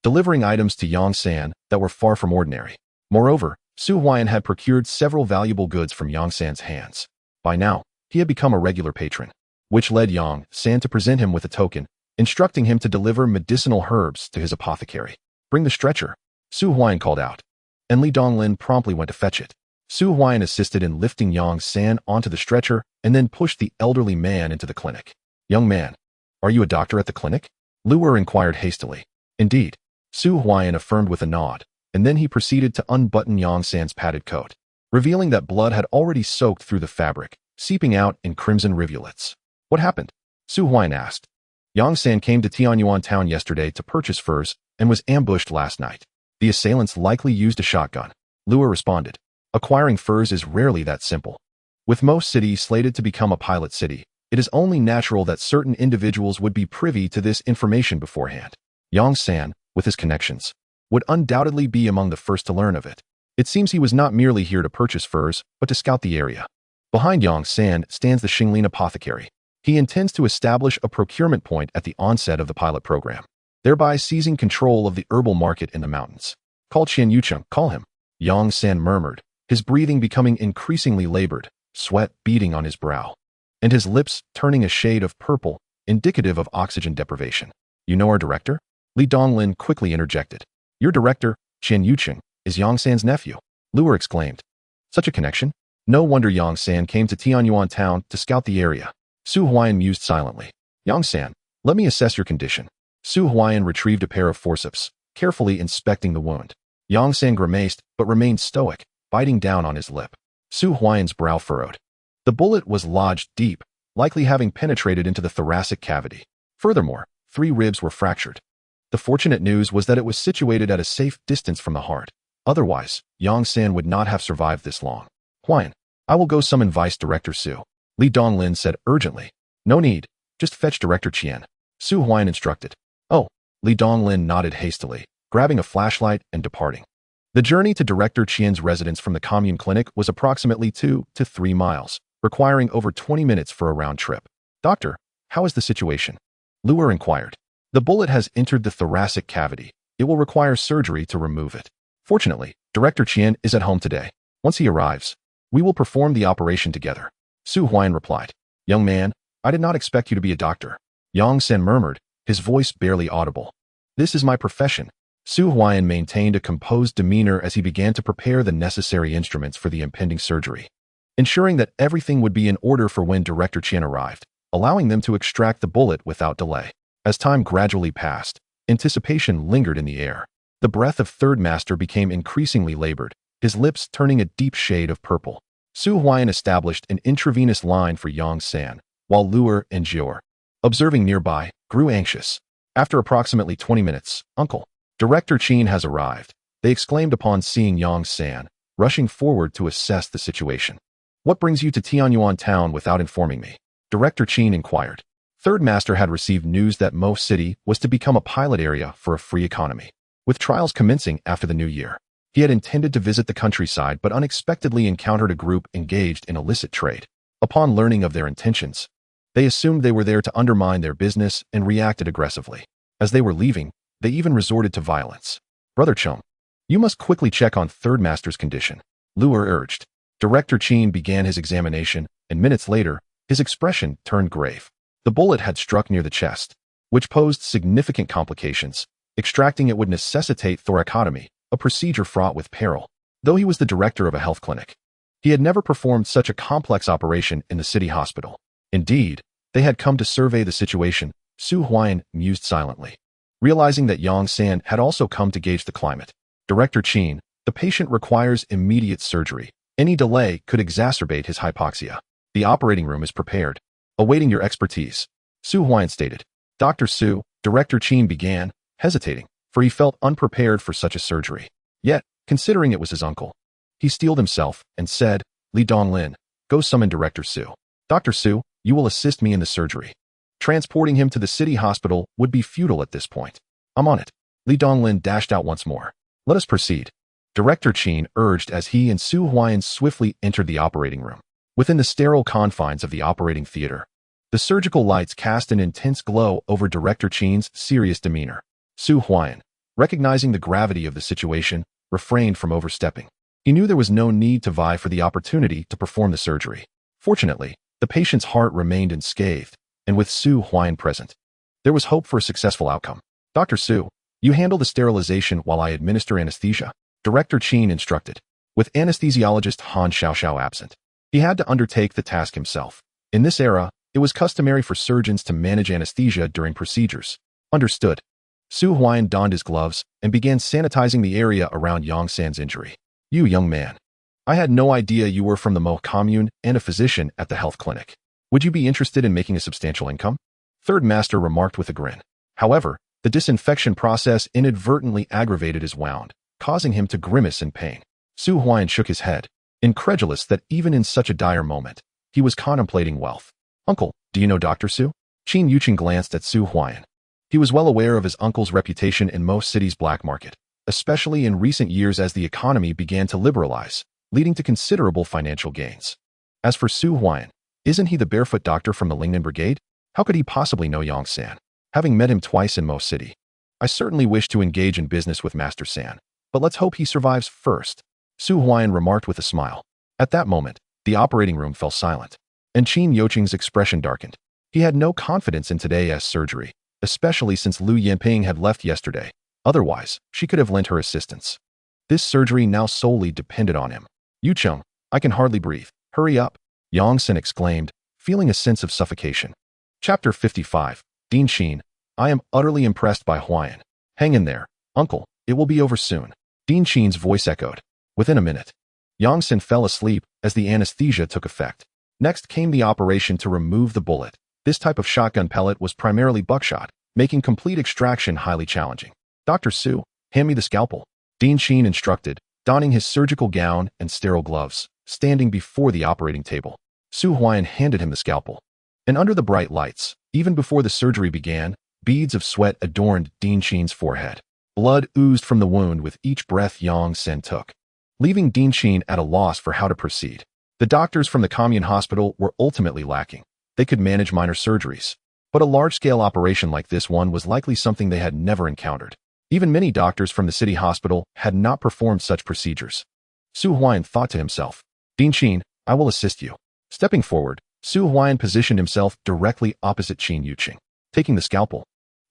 Speaker 1: delivering items to Yang San that were far from ordinary. Moreover, Su Huaiyan had procured several valuable goods from Yang San's hands. By now, he had become a regular patron, which led Yang San to present him with a token, instructing him to deliver medicinal herbs to his apothecary. Bring the stretcher, Su Huaiyan called out, and Li Donglin promptly went to fetch it. Su Huaiyan assisted in lifting Yang San onto the stretcher and then pushed the elderly man into the clinic. Young man, are you a doctor at the clinic? Luer inquired hastily. Indeed, Su Huaiyan affirmed with a nod, and then he proceeded to unbutton Yang San's padded coat, revealing that blood had already soaked through the fabric, seeping out in crimson rivulets. What happened? Su Huaiyan asked. Yang San came to Tianyuan town yesterday to purchase furs and was ambushed last night. The assailants likely used a shotgun. Luer responded. Acquiring furs is rarely that simple. With most cities slated to become a pilot city, it is only natural that certain individuals would be privy to this information beforehand. Yang San, with his connections, would undoubtedly be among the first to learn of it. It seems he was not merely here to purchase furs, but to scout the area. Behind Yang San stands the Xinglin apothecary. He intends to establish a procurement point at the onset of the pilot program, thereby seizing control of the herbal market in the mountains. Call Qian Yucheng, call him. Yang San murmured, his breathing becoming increasingly labored, sweat beading on his brow, and his lips turning a shade of purple, indicative of oxygen deprivation. You know our director? Li Donglin quickly interjected. Your director, Qian Yucheng, is Yang San's nephew. Luer exclaimed. Such a connection? No wonder Yang San came to Tianyuan town to scout the area. Su Huaiyan mused silently. Yang San, let me assess your condition. Su Huaiyan retrieved a pair of forceps, carefully inspecting the wound. Yang San grimaced, but remained stoic, biting down on his lip. Su Huaiyan's brow furrowed. The bullet was lodged deep, likely having penetrated into the thoracic cavity. Furthermore, 3 ribs were fractured. The fortunate news was that it was situated at a safe distance from the heart. Otherwise, Yang San would not have survived this long. Huaiyan, I will go summon Vice Director Su. Li Donglin said urgently. No need, just fetch Director Qian. Su Huaiyan instructed. Oh, Li Donglin nodded hastily, grabbing a flashlight and departing. The journey to Director Qian's residence from the commune clinic was approximately 2 to 3 miles, requiring over 20 minutes for a round trip. Doctor, how is the situation? Luer inquired. The bullet has entered the thoracic cavity. It will require surgery to remove it. Fortunately, Director Qian is at home today. Once he arrives, we will perform the operation together. Su Huaiyan replied. Young man, I did not expect you to be a doctor. Yang Sen murmured, his voice barely audible. This is my profession. Su Huaiyan maintained a composed demeanor as he began to prepare the necessary instruments for the impending surgery, ensuring that everything would be in order for when Director Qian arrived, allowing them to extract the bullet without delay. As time gradually passed, anticipation lingered in the air. The breath of Third Master became increasingly labored, his lips turning a deep shade of purple. Su Huaiyan established an intravenous line for Yang San, while Luer and Jior, observing nearby, grew anxious. After approximately 20 minutes, Uncle, Director Qin has arrived, they exclaimed upon seeing Yang San, rushing forward to assess the situation. What brings you to Tianyuan town without informing me? Director Qin inquired. Third Master had received news that Mo City was to become a pilot area for a free economy, with trials commencing after the new year. He had intended to visit the countryside but unexpectedly encountered a group engaged in illicit trade. Upon learning of their intentions, they assumed they were there to undermine their business and reacted aggressively. As they were leaving, they even resorted to violence. Brother Chung, you must quickly check on Third Master's condition, Luer urged. Director Qin began his examination, and minutes later, his expression turned grave. The bullet had struck near the chest, which posed significant complications. Extracting it would necessitate thoracotomy, a procedure fraught with peril. Though he was the director of a health clinic, he had never performed such a complex operation in the city hospital. Indeed, they had come to survey the situation. Su Huaiyan mused silently, realizing that Yang San had also come to gauge the climate. Director Qin, the patient requires immediate surgery. Any delay could exacerbate his hypoxia. The operating room is prepared, awaiting your expertise, Su Huaiyan stated. Dr. Su, Director Qin began, hesitating, for he felt unprepared for such a surgery. Yet, considering it was his uncle, he steeled himself and said, Li Donglin, go summon Director Su. Dr. Su, you will assist me in the surgery. Transporting him to the city hospital would be futile at this point. I'm on it. Li Donglin dashed out once more. Let us proceed, Director Qin urged as he and Su Huaiyan swiftly entered the operating room. Within the sterile confines of the operating theater, the surgical lights cast an intense glow over Director Qin's serious demeanor. Su Huaiyan, recognizing the gravity of the situation, refrained from overstepping. He knew there was no need to vie for the opportunity to perform the surgery. Fortunately, the patient's heart remained unscathed, and with Su Huaiyan present, there was hope for a successful outcome. Dr. Su, you handle the sterilization while I administer anesthesia, Director Qin instructed. With anesthesiologist Han Xiaoxiao absent, he had to undertake the task himself. In this era, it was customary for surgeons to manage anesthesia during procedures. Understood. Su Huaiyan donned his gloves and began sanitizing the area around Yang San's injury. You young man, I had no idea you were from the Mo commune and a physician at the health clinic. Would you be interested in making a substantial income? Third Master remarked with a grin. However, the disinfection process inadvertently aggravated his wound, causing him to grimace in pain. Su Huaiyan shook his head, incredulous that even in such a dire moment, he was contemplating wealth. Uncle, do you know Dr. Su? Qin Yuqing glanced at Su Huaiyan. He was well aware of his uncle's reputation in most cities' black market, especially in recent years as the economy began to liberalize, leading to considerable financial gains. As for Su Huaiyan, isn't he the barefoot doctor from the Lingnan Brigade? How could he possibly know Yang San, having met him twice in Mo City? I certainly wish to engage in business with Master San, but let's hope he survives first, Su Huaiyan remarked with a smile. At that moment, the operating room fell silent, and Qin Yuqing's expression darkened. He had no confidence in today's surgery, especially since Lu Yinping had left yesterday. Otherwise, she could have lent her assistance. This surgery now solely depended on him. Yucheng, I can hardly breathe. Hurry up, Yang Sen exclaimed, feeling a sense of suffocation. Chapter 55, Dean Qin, I am utterly impressed by Huaiyan. Hang in there, uncle, it will be over soon. Dean Qin's voice echoed. Within a minute, Yang Sen fell asleep as the anesthesia took effect. Next came the operation to remove the bullet. This type of shotgun pellet was primarily buckshot, making complete extraction highly challenging. Dr. Su, hand me the scalpel, Dean Qin instructed, donning his surgical gown and sterile gloves, standing before the operating table. Su Huaiyan handed him the scalpel. And under the bright lights, even before the surgery began, Beads of sweat adorned Dean Chin's forehead. Blood oozed from the wound with each breath Yang Sen took, leaving Dean Chin at a loss for how to proceed. The doctors from the commune hospital were ultimately lacking. They could manage minor surgeries, but a large-scale operation like this one was likely something they had never encountered. Even many doctors from the city hospital had not performed such procedures. Su Huaiyan thought to himself, Dean Chin, I will assist you. Stepping forward, Su Huaiyan positioned himself directly opposite Qin Yuqing. Taking the scalpel,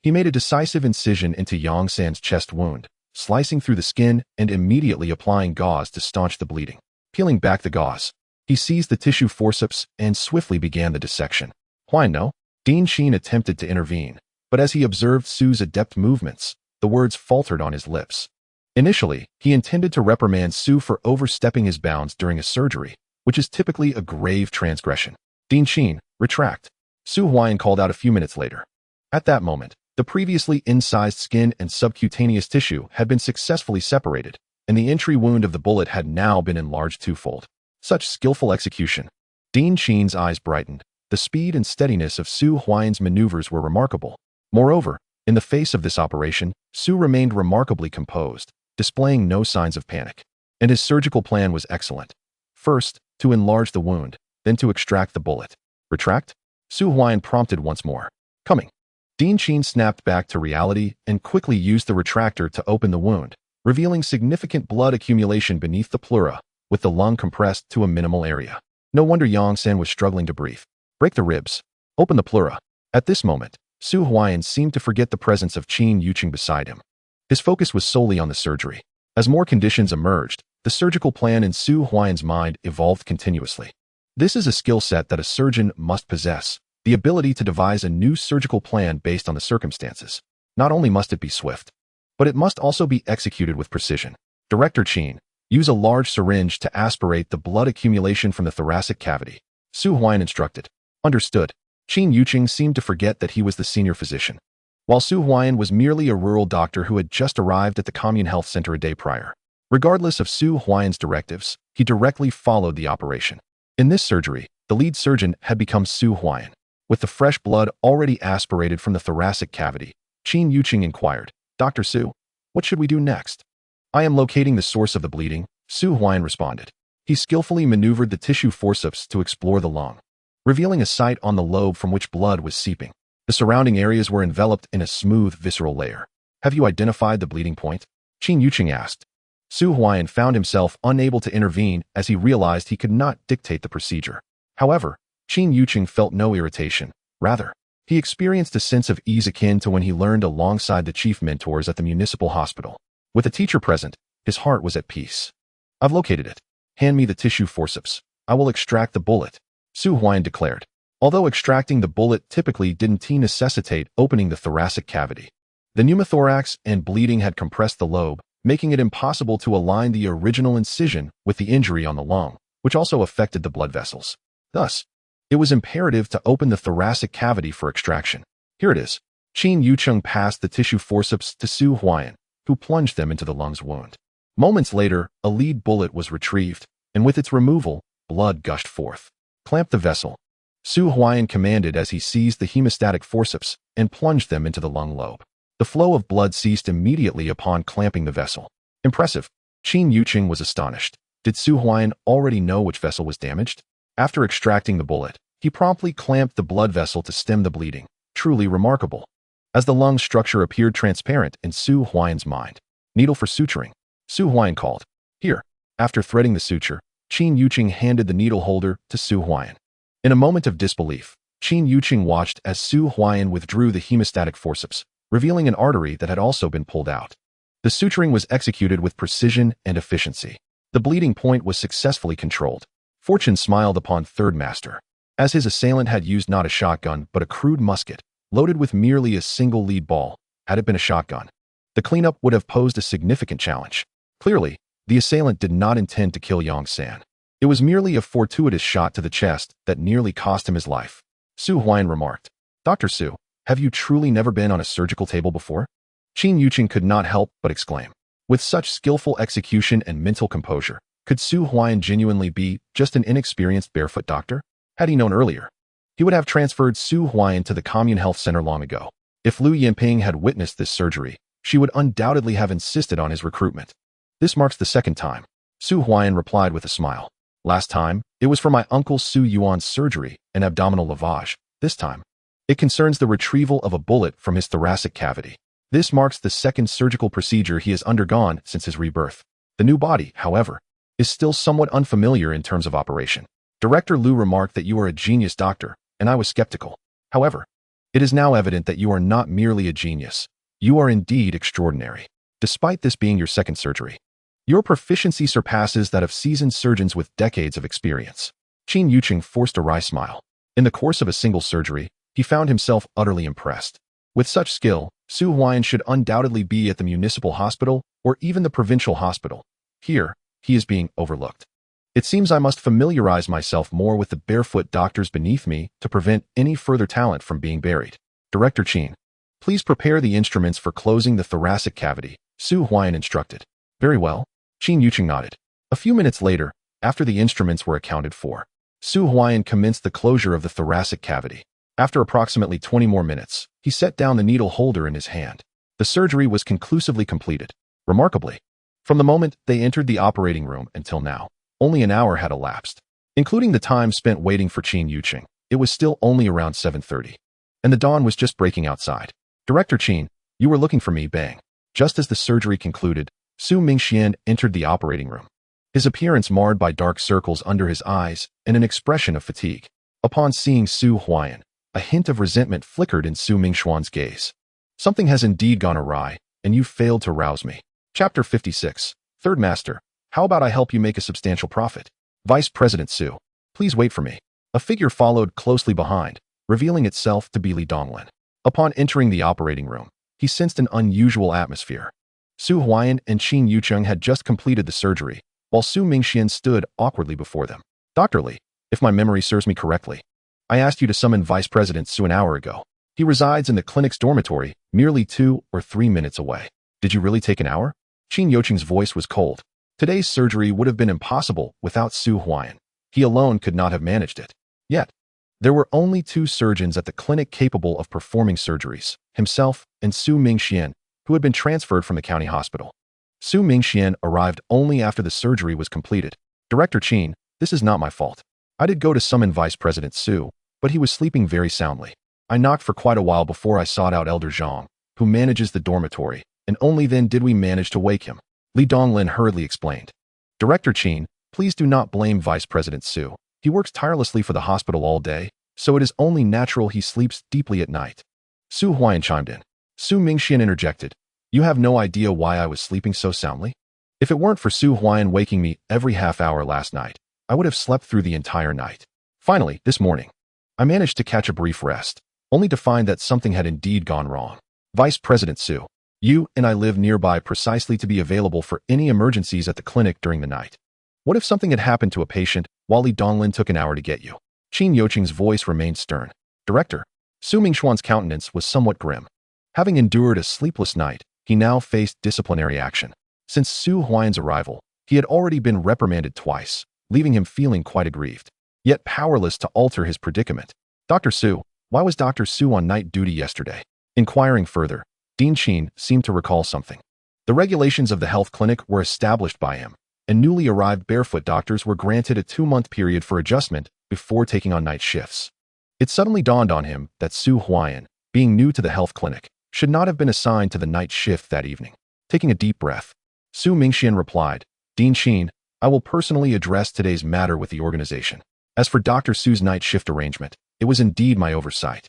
Speaker 1: he made a decisive incision into Yang San's chest wound, slicing through the skin and immediately applying gauze to staunch the bleeding. Peeling back the gauze, he seized the tissue forceps and swiftly began the dissection. Why no? Dean Chin attempted to intervene, but as he observed Su's adept movements, the words faltered on his lips. Initially, he intended to reprimand Su for overstepping his bounds during a surgery, which is typically a grave transgression. Dean Chin, retract. Su Huaiyan called out a few minutes later. At that moment, the previously incised skin and subcutaneous tissue had been successfully separated, and the entry wound of the bullet had now been enlarged twofold. Such skillful execution. Dean Chin's eyes brightened. The speed and steadiness of Su Huaiyan's maneuvers were remarkable. Moreover, in the face of this operation, Su remained remarkably composed, displaying no signs of panic. And his surgical plan was excellent. First, to enlarge the wound, then to extract the bullet. Retract? Su Huaiyan prompted once more. Coming. Dean Chin snapped back to reality and quickly used the retractor to open the wound, revealing significant blood accumulation beneath the pleura, with the lung compressed to a minimal area. No wonder Yang Sen was struggling to breathe. Break the ribs. Open the pleura. At this moment, Su Huaiyan seemed to forget the presence of Qin Yuqing beside him. His focus was solely on the surgery. As more conditions emerged, the surgical plan in Su Huaiyan's mind evolved continuously. This is a skill set that a surgeon must possess, the ability to devise a new surgical plan based on the circumstances. Not only must it be swift, but it must also be executed with precision. Director Qin, use a large syringe to aspirate the blood accumulation from the thoracic cavity. Su Huaiyan instructed. Understood. Qin Yuqing seemed to forget that he was the senior physician, while Su Huaiyan was merely a rural doctor who had just arrived at the commune health center a day prior. Regardless of Su Huaiyan's directives, he directly followed the operation. In this surgery, the lead surgeon had become Su Huaiyan. With the fresh blood already aspirated from the thoracic cavity, Qin Yuqing inquired, Dr. Su, what should we do next? I am locating the source of the bleeding, Su Huaiyan responded. He skillfully maneuvered the tissue forceps to explore the lung, revealing a site on the lobe from which blood was seeping. The surrounding areas were enveloped in a smooth visceral layer. Have you identified the bleeding point? Qin Yuqing asked. Su Huaiyan found himself unable to intervene as he realized he could not dictate the procedure. However, Qin Yuqing felt no irritation. Rather, he experienced a sense of ease akin to when he learned alongside the chief mentors at the municipal hospital. With a teacher present, his heart was at peace. I've located it. Hand me the tissue forceps. I will extract the bullet, Su Huaiyan declared. Although extracting the bullet typically didn't necessitate opening the thoracic cavity, the pneumothorax and bleeding had compressed the lobe, making it impossible to align the original incision with the injury on the lung, which also affected the blood vessels. Thus, it was imperative to open the thoracic cavity for extraction. Here it is. Qin Yuqing passed the tissue forceps to Su Huaiyan, who plunged them into the lung's wound. Moments later, a lead bullet was retrieved, and with its removal, blood gushed forth. Clamp the vessel, Su Huaiyan commanded as he seized the hemostatic forceps and plunged them into the lung lobe. The flow of blood ceased immediately upon clamping the vessel. Impressive. Qin Yuqing was astonished. Did Su Huaiyan already know which vessel was damaged? After extracting the bullet, he promptly clamped the blood vessel to stem the bleeding. Truly remarkable. As the lung structure appeared transparent in Su Huaiyan's mind. Needle for suturing. Su Huaiyan called. Here. After threading the suture, Qin Yuqing handed the needle holder to Su Huaiyan. In a moment of disbelief, Qin Yuqing watched as Su Huaiyan withdrew the hemostatic forceps, revealing an artery that had also been pulled out. The suturing was executed with precision and efficiency. The bleeding point was successfully controlled. Fortune smiled upon Third Master, as his assailant had used not a shotgun but a crude musket, loaded with merely a single lead ball. Had it been a shotgun, the cleanup would have posed a significant challenge. Clearly, the assailant did not intend to kill Yang San. It was merely a fortuitous shot to the chest that nearly cost him his life. Su Huaiyan remarked, Dr. Su, have you truly never been on a surgical table before? Qin Yuqing could not help but exclaim. With such skillful execution and mental composure, could Su Huaiyan genuinely be just an inexperienced barefoot doctor? Had he known earlier, he would have transferred Su Huaiyan to the commune health center long ago. If Liu Yinping had witnessed this surgery, she would undoubtedly have insisted on his recruitment. This marks the second time. Su Huaiyan replied with a smile. Last time, it was for my uncle Su Yuan's surgery and abdominal lavage. This time, it concerns the retrieval of a bullet from his thoracic cavity. This marks the second surgical procedure he has undergone since his rebirth. The new body, however, is still somewhat unfamiliar in terms of operation. Director Liu remarked that you are a genius doctor, and I was skeptical. However, it is now evident that you are not merely a genius. You are indeed extraordinary. Despite this being your second surgery, your proficiency surpasses that of seasoned surgeons with decades of experience. Qin Yuqing forced a wry smile. In the course of a single surgery, he found himself utterly impressed. With such skill, Su Huaiyan should undoubtedly be at the municipal hospital or even the provincial hospital. Here, he is being overlooked. It seems I must familiarize myself more with the barefoot doctors beneath me to prevent any further talent from being buried. Director Qin, please prepare the instruments for closing the thoracic cavity, Su Huaiyan instructed. Very well. Qin Yuqing nodded. A few minutes later, after the instruments were accounted for, Su Huaiyan commenced the closure of the thoracic cavity. After approximately 20 more minutes, he set down the needle holder in his hand. The surgery was conclusively completed. Remarkably, from the moment they entered the operating room until now, only an hour had elapsed. Including the time spent waiting for Qin Yuqing, it was still only around 7:30. And the dawn was just breaking outside. Director Qin, you were looking for me, bang. Just as the surgery concluded, Su Mingxian entered the operating room. His appearance marred by dark circles under his eyes and an expression of fatigue. Upon seeing Su Huaiyan, a hint of resentment flickered in Su Mingxuan's gaze. Something has indeed gone awry, and you failed to rouse me. Chapter 56. Third Master, how about I help you make a substantial profit? Vice President Su, please wait for me. A figure followed closely behind, revealing itself to be Li Donglin. Upon entering the operating room, he sensed an unusual atmosphere. Su Huaiyan and Qin Yuqing had just completed the surgery, while Su Mingxian stood awkwardly before them. Dr. Li, if my memory serves me correctly, I asked you to summon Vice President Su an hour ago. He resides in the clinic's dormitory, merely 2 or 3 minutes away. Did you really take an hour? Qin Yuqing's voice was cold. Today's surgery would have been impossible without Su Huaiyan. He alone could not have managed it. Yet, there were only 2 surgeons at the clinic capable of performing surgeries, himself and Su Mingxian, who had been transferred from the county hospital. Su Mingxian arrived only after the surgery was completed. Director Qin, this is not my fault. I did go to summon Vice President Su, but he was sleeping very soundly. I knocked for quite a while before I sought out Elder Zhang, who manages the dormitory, and only then did we manage to wake him. Li Donglin hurriedly explained. Director Qin, please do not blame Vice President Su. He works tirelessly for the hospital all day, so it is only natural he sleeps deeply at night. Su Huaiyan chimed in. Su Mingxian interjected. You have no idea why I was sleeping so soundly? If it weren't for Su Huaiyan waking me every half hour last night, I would have slept through the entire night. Finally, this morning, I managed to catch a brief rest, only to find that something had indeed gone wrong. Vice President Su, you and I live nearby precisely to be available for any emergencies at the clinic during the night. What if something had happened to a patient while Li Donglin took an hour to get you? Qin Yuqing's voice remained stern. Director, Su Mingxuan's countenance was somewhat grim. Having endured a sleepless night, he now faced disciplinary action. Since Su Huaiyan's arrival, he had already been reprimanded twice, leaving him feeling quite aggrieved, yet powerless to alter his predicament. Dr. Su, why was Dr. Su on night duty yesterday? Inquiring further, Dean Qin seemed to recall something. The regulations of the health clinic were established by him, and newly arrived barefoot doctors were granted a 2-month period for adjustment before taking on night shifts. It suddenly dawned on him that Su Huaiyan, being new to the health clinic, should not have been assigned to the night shift that evening. Taking a deep breath, Su Mingxian replied, Dean Qin, I will personally address today's matter with the organization. As for Dr. Su's night shift arrangement, it was indeed my oversight,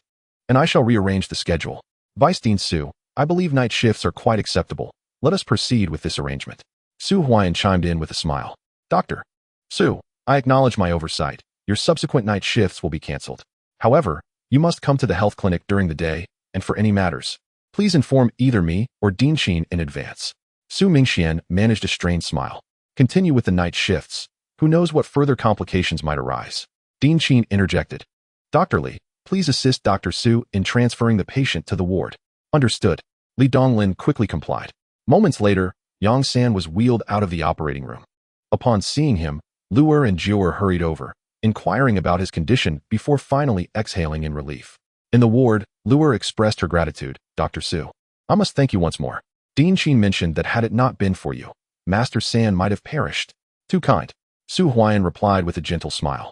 Speaker 1: and I shall rearrange the schedule. Vice Dean Su, I believe night shifts are quite acceptable. Let us proceed with this arrangement. Su Huaiyan chimed in with a smile. Dr. Su, I acknowledge my oversight. Your subsequent night shifts will be cancelled. However, you must come to the health clinic during the day, and for any matters, please inform either me or Dean Qin in advance. Su Mingxian managed a strained smile. Continue with the night shifts. Who knows what further complications might arise? Dean Qin interjected. Dr. Li, please assist Dr. Su in transferring the patient to the ward. Understood. Li Donglin quickly complied. Moments later, Yang San was wheeled out of the operating room. Upon seeing him, Luer and Jiuer hurried over, inquiring about his condition before finally exhaling in relief. In the ward, Luer expressed her gratitude. Dr. Su, I must thank you once more. Dean Qin mentioned that had it not been for you, Master San might have perished. Too kind. Su Huaiyan replied with a gentle smile.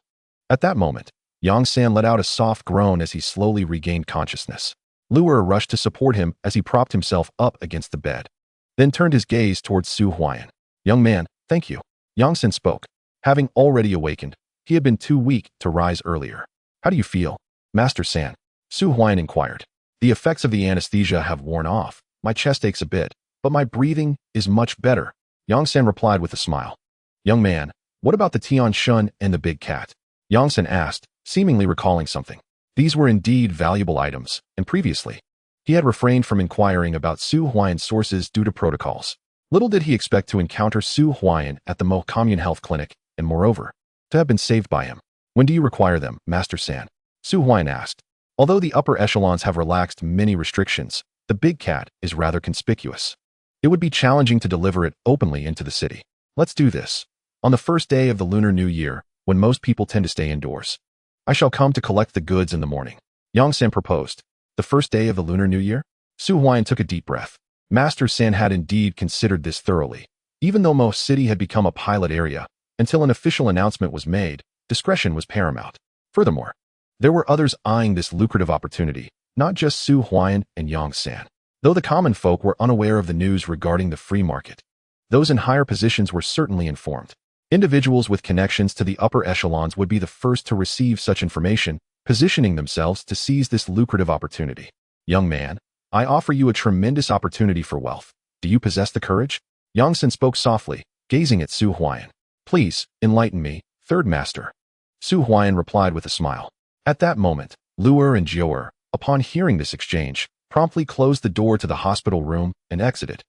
Speaker 1: At that moment, Yang San let out a soft groan as he slowly regained consciousness. Luer rushed to support him as he propped himself up against the bed, then turned his gaze towards Su Huaiyan. Young man, thank you. Yang San spoke. Having already awakened, he had been too weak to rise earlier. How do you feel, Master San? Su Huaiyan inquired. The effects of the anesthesia have worn off. My chest aches a bit, but my breathing is much better. Yang San replied with a smile. Young man, what about the Tian Shun and the big cat? Yang San asked, seemingly recalling something. These were indeed valuable items, and previously, he had refrained from inquiring about Su Huaiyan's sources due to protocols. Little did he expect to encounter Su Huaiyan at the Mo Commune Health Clinic, and moreover, to have been saved by him. When do you require them, Master San? Su Huaiyan asked. Although the upper echelons have relaxed many restrictions, the big cat is rather conspicuous. It would be challenging to deliver it openly into the city. Let's do this. On the first day of the Lunar New Year, when most people tend to stay indoors, I shall come to collect the goods in the morning. Yang San proposed. The first day of the Lunar New Year? Su Huaiyan took a deep breath. Master San had indeed considered this thoroughly. Even though Mo City had become a pilot area, until an official announcement was made, discretion was paramount. Furthermore, there were others eyeing this lucrative opportunity, not just Su Huaiyan and Yang San. Though the common folk were unaware of the news regarding the free market, those in higher positions were certainly informed. Individuals with connections to the upper echelons would be the first to receive such information, positioning themselves to seize this lucrative opportunity. Young man, I offer you a tremendous opportunity for wealth. Do you possess the courage? Yang San spoke softly, gazing at Su Huaiyan. Please, enlighten me, third master. Su Huaiyan replied with a smile. At that moment, Luer and Jiuer, upon hearing this exchange, promptly closed the door to the hospital room and exited,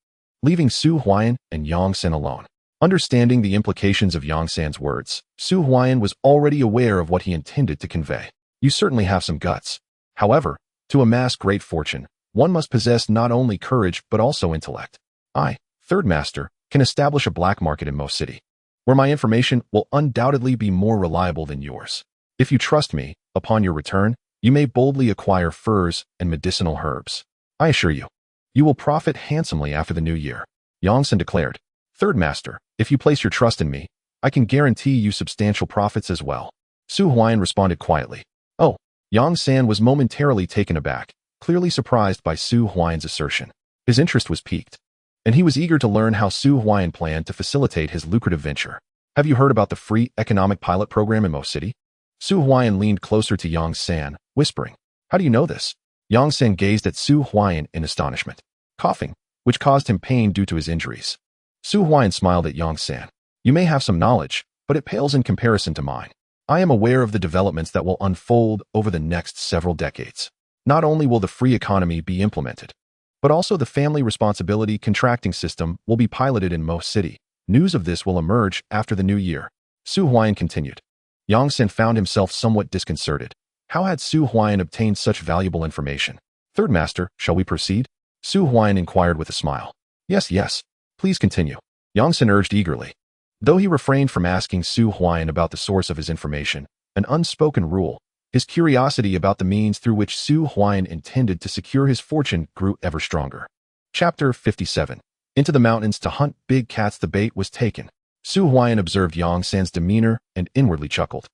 Speaker 1: leaving Su Huaiyan and Yang San alone. Understanding the implications of Yang San's words, Su Huaiyan was already aware of what he intended to convey. You certainly have some guts. However, to amass great fortune, one must possess not only courage but also intellect. I, third master, can establish a black market in Mo City, where my information will undoubtedly be more reliable than yours. If you trust me, upon your return, you may boldly acquire furs and medicinal herbs. I assure you, you will profit handsomely after the new year. Yang San declared. Third master, if you place your trust in me, I can guarantee you substantial profits as well. Su Huaiyan responded quietly. Oh, Yang San was momentarily taken aback, clearly surprised by Su Huaiyan's assertion. His interest was piqued, and he was eager to learn how Su Huaiyan planned to facilitate his lucrative venture. Have you heard about the free economic pilot program in Mo City? Su Huaiyan leaned closer to Yang San, whispering. How do you know this? Yang San gazed at Su Huaiyan in astonishment, coughing, which caused him pain due to his injuries. Su Huaiyan smiled at Yang San. You may have some knowledge, but it pales in comparison to mine. I am aware of the developments that will unfold over the next several decades. Not only will the free economy be implemented, but also the family responsibility contracting system will be piloted in Mo City. News of this will emerge after the new year. Su Huaiyan continued. Yang San found himself somewhat disconcerted. How had Su Huaiyan obtained such valuable information? Third master, shall we proceed? Su Huaiyan inquired with a smile. Yes. Please continue. Yang San urged eagerly. Though he refrained from asking Su Huaiyan about the source of his information, an unspoken rule, his curiosity about the means through which Su Huaiyan intended to secure his fortune grew ever stronger. Chapter 57. Into the mountains to hunt big cats. The bait was taken. Su Huaiyan observed Yang San's demeanor and inwardly chuckled.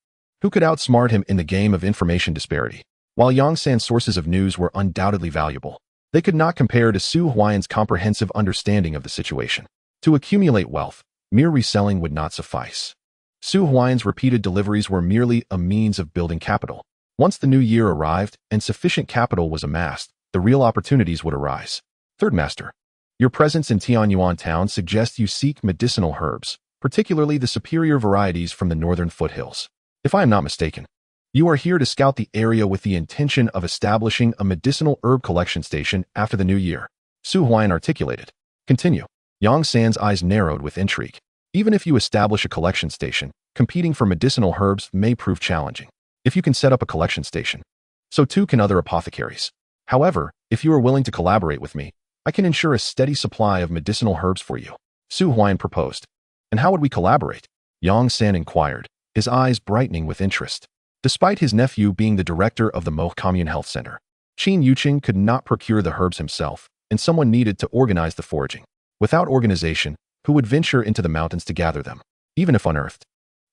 Speaker 1: Who could outsmart him in the game of information disparity? While Yang San's sources of news were undoubtedly valuable, they could not compare to Su Huaiyan's comprehensive understanding of the situation. To accumulate wealth, mere reselling would not suffice. Su Huaiyan's repeated deliveries were merely a means of building capital. Once the new year arrived and sufficient capital was amassed, the real opportunities would arise. Third master, your presence in Tianyuan town suggests you seek medicinal herbs, particularly the superior varieties from the northern foothills. If I am not mistaken, you are here to scout the area with the intention of establishing a medicinal herb collection station after the new year. Su Huaiyan articulated. Continue. Yang San's eyes narrowed with intrigue. Even if you establish a collection station, competing for medicinal herbs may prove challenging. If you can set up a collection station, so too can other apothecaries. However, if you are willing to collaborate with me, I can ensure a steady supply of medicinal herbs for you. Su Huaiyan proposed. And how would we collaborate? Yang San inquired, his eyes brightening with interest. Despite his nephew being the director of the Mo Commune Health Center, Qin Yuqing could not procure the herbs himself, and someone needed to organize the foraging. Without organization, who would venture into the mountains to gather them, even if unearthed?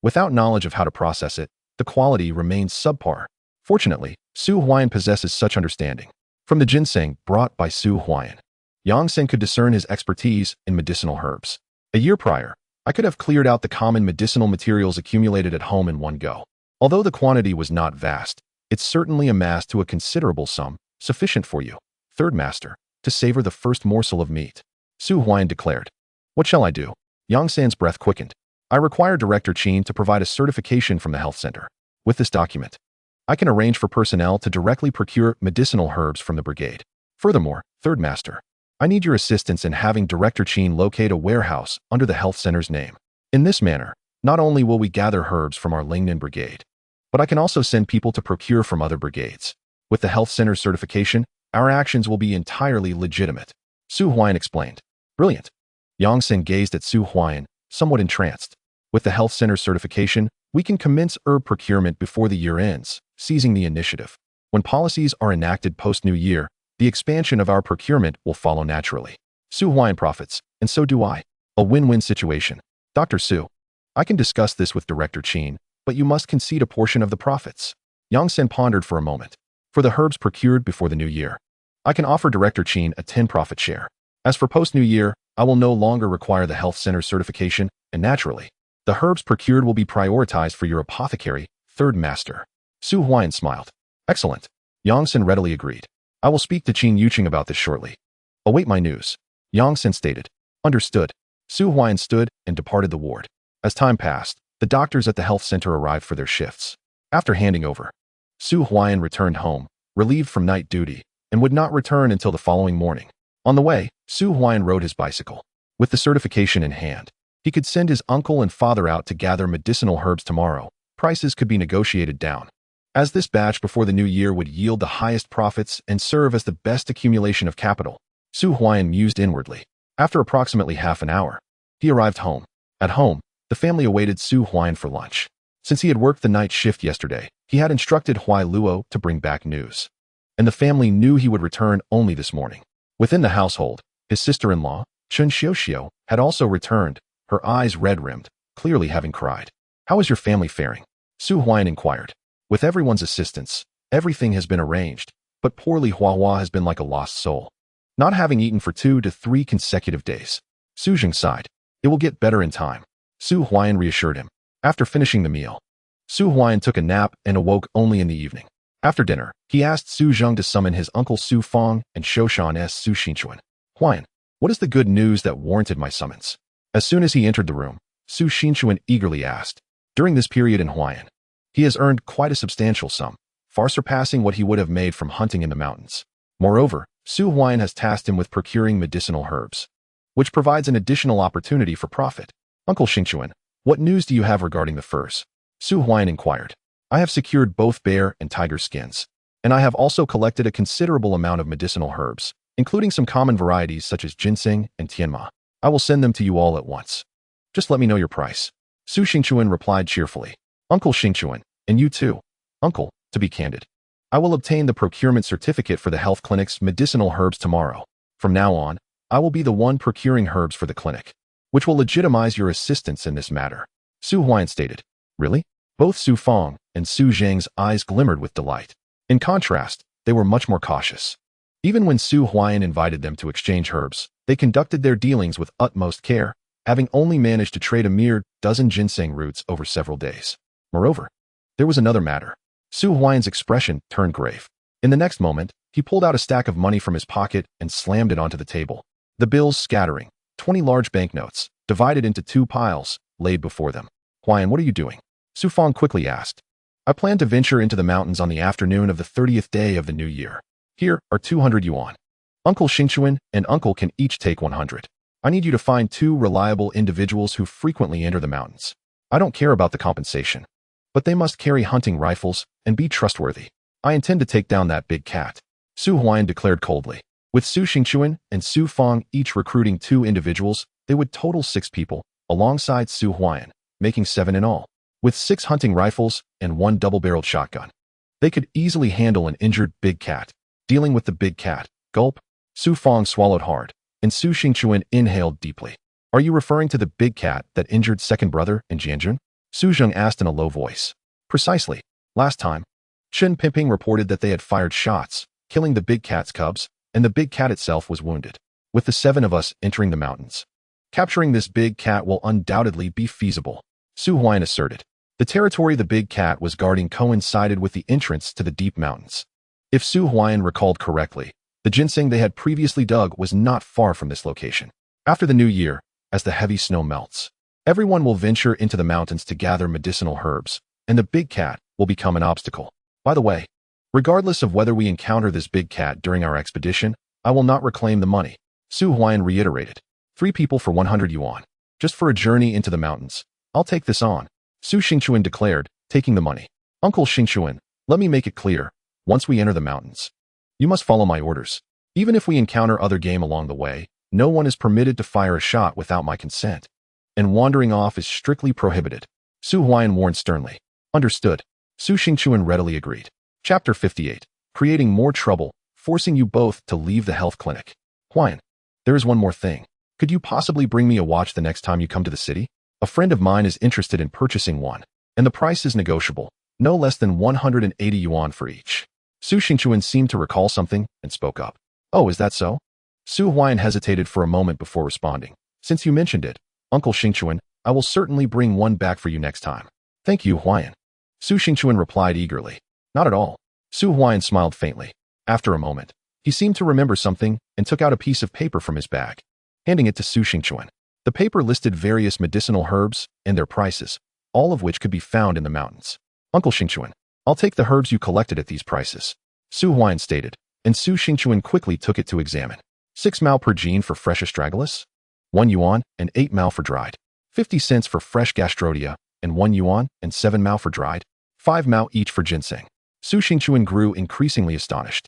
Speaker 1: Without knowledge of how to process it, the quality remains subpar. Fortunately, Su Huaiyan possesses such understanding. From the ginseng brought by Su Huaiyan, Yang Sen could discern his expertise in medicinal herbs. A year prior, I could have cleared out the common medicinal materials accumulated at home in one go. Although the quantity was not vast, it certainly amassed to a considerable sum, sufficient for you, third master, to savor the first morsel of meat. Su Huaiyan declared. What shall I do? Yang San's breath quickened. I require Director Qin to provide a certification from the health center. With this document, I can arrange for personnel to directly procure medicinal herbs from the brigade. Furthermore, third master, I need your assistance in having Director Qin locate a warehouse under the health center's name. In this manner, not only will we gather herbs from our Lingnan brigade, but I can also send people to procure from other brigades. With the health center's certification, our actions will be entirely legitimate. Su Huaiyan explained. Brilliant. Yang Sen gazed at Su Huaiyan, somewhat entranced. With the health center's certification, we can commence herb procurement before the year ends, seizing the initiative. When policies are enacted post-New Year, the expansion of our procurement will follow naturally. Su Huaiyan profits, and so do I. A win-win situation. Dr. Su, I can discuss this with Director Qin, but you must concede a portion of the profits. Yang Sen pondered for a moment. For the herbs procured before the new year, I can offer Director Qin a 10 profit share. As for post-New Year, I will no longer require the health center's certification, and naturally, the herbs procured will be prioritized for your apothecary, third master. Su Huaiyan smiled. Excellent. Yang Sen readily agreed. I will speak to Qin Yuqing about this shortly. Await my news. Yang Sen stated. Understood. Su Huaiyan stood and departed the ward. As time passed, the doctors at the health center arrived for their shifts. After handing over, Su Huaiyan returned home, relieved from night duty, and would not return until the following morning. On the way, Su Huaiyan rode his bicycle. With the certification in hand, he could send his uncle and father out to gather medicinal herbs tomorrow. Prices could be negotiated down, as this batch before the new year would yield the highest profits and serve as the best accumulation of capital. Su Huaiyan mused inwardly. After approximately half an hour, he arrived home. At home, the family awaited Su Huaiyan for lunch. Since he had worked the night shift yesterday, he had instructed Huai Luo to bring back news. And the family knew he would return only this morning. Within the household, his sister-in-law, Chun Xiuxiu, had also returned, her eyes red-rimmed, clearly having cried. How is your family faring? Su Huaiyan inquired. With everyone's assistance, everything has been arranged, but poor Li Huahua has been like a lost soul, not having eaten for 2 to 3 consecutive days. Su Jing sighed. It will get better in time. Su Huaiyan reassured him. After finishing the meal, Su Huaiyan took a nap and awoke only in the evening. After dinner, he asked Su Zheng to summon his uncle Su Fong and Shoshan's Su Xinchuan. Huaiyan, what is the good news that warranted my summons? As soon as he entered the room, Su Xinchuan eagerly asked. During this period in Huaiyan, he has earned quite a substantial sum, far surpassing what he would have made from hunting in the mountains. Moreover, Su Huaiyan has tasked him with procuring medicinal herbs, which provides an additional opportunity for profit. Uncle Xinchuan, what news do you have regarding the furs? Su Huaiyan inquired. I have secured both bear and tiger skins, and I have also collected a considerable amount of medicinal herbs, including some common varieties such as ginseng and tianma. I will send them to you all at once. Just let me know your price. Su Xinchuan replied cheerfully. Uncle Xinchuan, and you too. Uncle, to be candid, I will obtain the procurement certificate for the health clinic's medicinal herbs tomorrow. From now on, I will be the one procuring herbs for the clinic, which will legitimize your assistance in this matter. Su Huaiyan stated. Really? Both Su Fong and Su Zheng's eyes glimmered with delight. In contrast, they were much more cautious. Even when Su Huaiyan invited them to exchange herbs, they conducted their dealings with utmost care, having only managed to trade a mere dozen ginseng roots over several days. Moreover, there was another matter. Su Huaiyan's expression turned grave. In the next moment, he pulled out a stack of money from his pocket and slammed it onto the table. The bills scattering, 20 large banknotes, divided into 2 piles, laid before them. Huaiyan, what are you doing? Su Fong quickly asked. I plan to venture into the mountains on the afternoon of the 30th day of the new year. Here are 200 yuan. Uncle Xinchuan and Uncle can each take 100. I need you to find 2 reliable individuals who frequently enter the mountains. I don't care about the compensation, but they must carry hunting rifles and be trustworthy. I intend to take down that big cat. Su Huaiyan declared coldly. With Su Xinchuan and Su Fong each recruiting 2 individuals, they would total 6 people, alongside Su Huaiyan, making 7 in all. With 6 hunting rifles and 1 double-barreled shotgun, they could easily handle an injured big cat. Dealing with the big cat. Gulp. Su Fong swallowed hard, and Su Xingchuan inhaled deeply. Are you referring to the big cat that injured second brother in Jianjun? Su Zheng asked in a low voice. Precisely. Last time, Chen Pimping reported that they had fired shots, killing the big cat's cubs, and the big cat itself was wounded. With the 7 of us entering the mountains, capturing this big cat will undoubtedly be feasible, Su Huaiyan asserted. The territory the big cat was guarding coincided with the entrance to the deep mountains. If Su Huaiyan recalled correctly, the ginseng they had previously dug was not far from this location. After the new year, as the heavy snow melts, everyone will venture into the mountains to gather medicinal herbs, and the big cat will become an obstacle. By the way, regardless of whether we encounter this big cat during our expedition, I will not reclaim the money, Su Huaiyan reiterated. 3 people for 100 yuan. Just for a journey into the mountains. I'll take this on, Su Xingchuan declared, taking the money. Uncle Xingchuan, let me make it clear. Once we enter the mountains, you must follow my orders. Even if we encounter other game along the way, no one is permitted to fire a shot without my consent. And wandering off is strictly prohibited, Su Huaiyan warned sternly. Understood, Su Xingchuan readily agreed. Chapter 58. Creating more trouble, forcing you both to leave the health clinic. Huaiyan, there is one more thing. Could you possibly bring me a watch the next time you come to the city? A friend of mine is interested in purchasing one, and the price is negotiable, no less than 180 yuan for each. Su Xingchuan seemed to recall something and spoke up. Oh, is that so? Su Huaiyan hesitated for a moment before responding. Since you mentioned it, Uncle Xingchuan, I will certainly bring one back for you next time. Thank you, Huaiyan. Su Xingchuan replied eagerly. Not at all. Su Huaiyan smiled faintly. After a moment, he seemed to remember something and took out a piece of paper from his bag, handing it to Su Xingchuan. The paper listed various medicinal herbs and their prices, all of which could be found in the mountains. Uncle Xingchuan, I'll take the herbs you collected at these prices, Su Huaiyan stated, and Su Xingchuan quickly took it to examine. 6 mao per gene for fresh astragalus, 1 yuan and 8 mao for dried, 50 cents for fresh gastrodia, and 1 yuan and 7 mao for dried, 5 mao each for ginseng. Su Xingchuan grew increasingly astonished.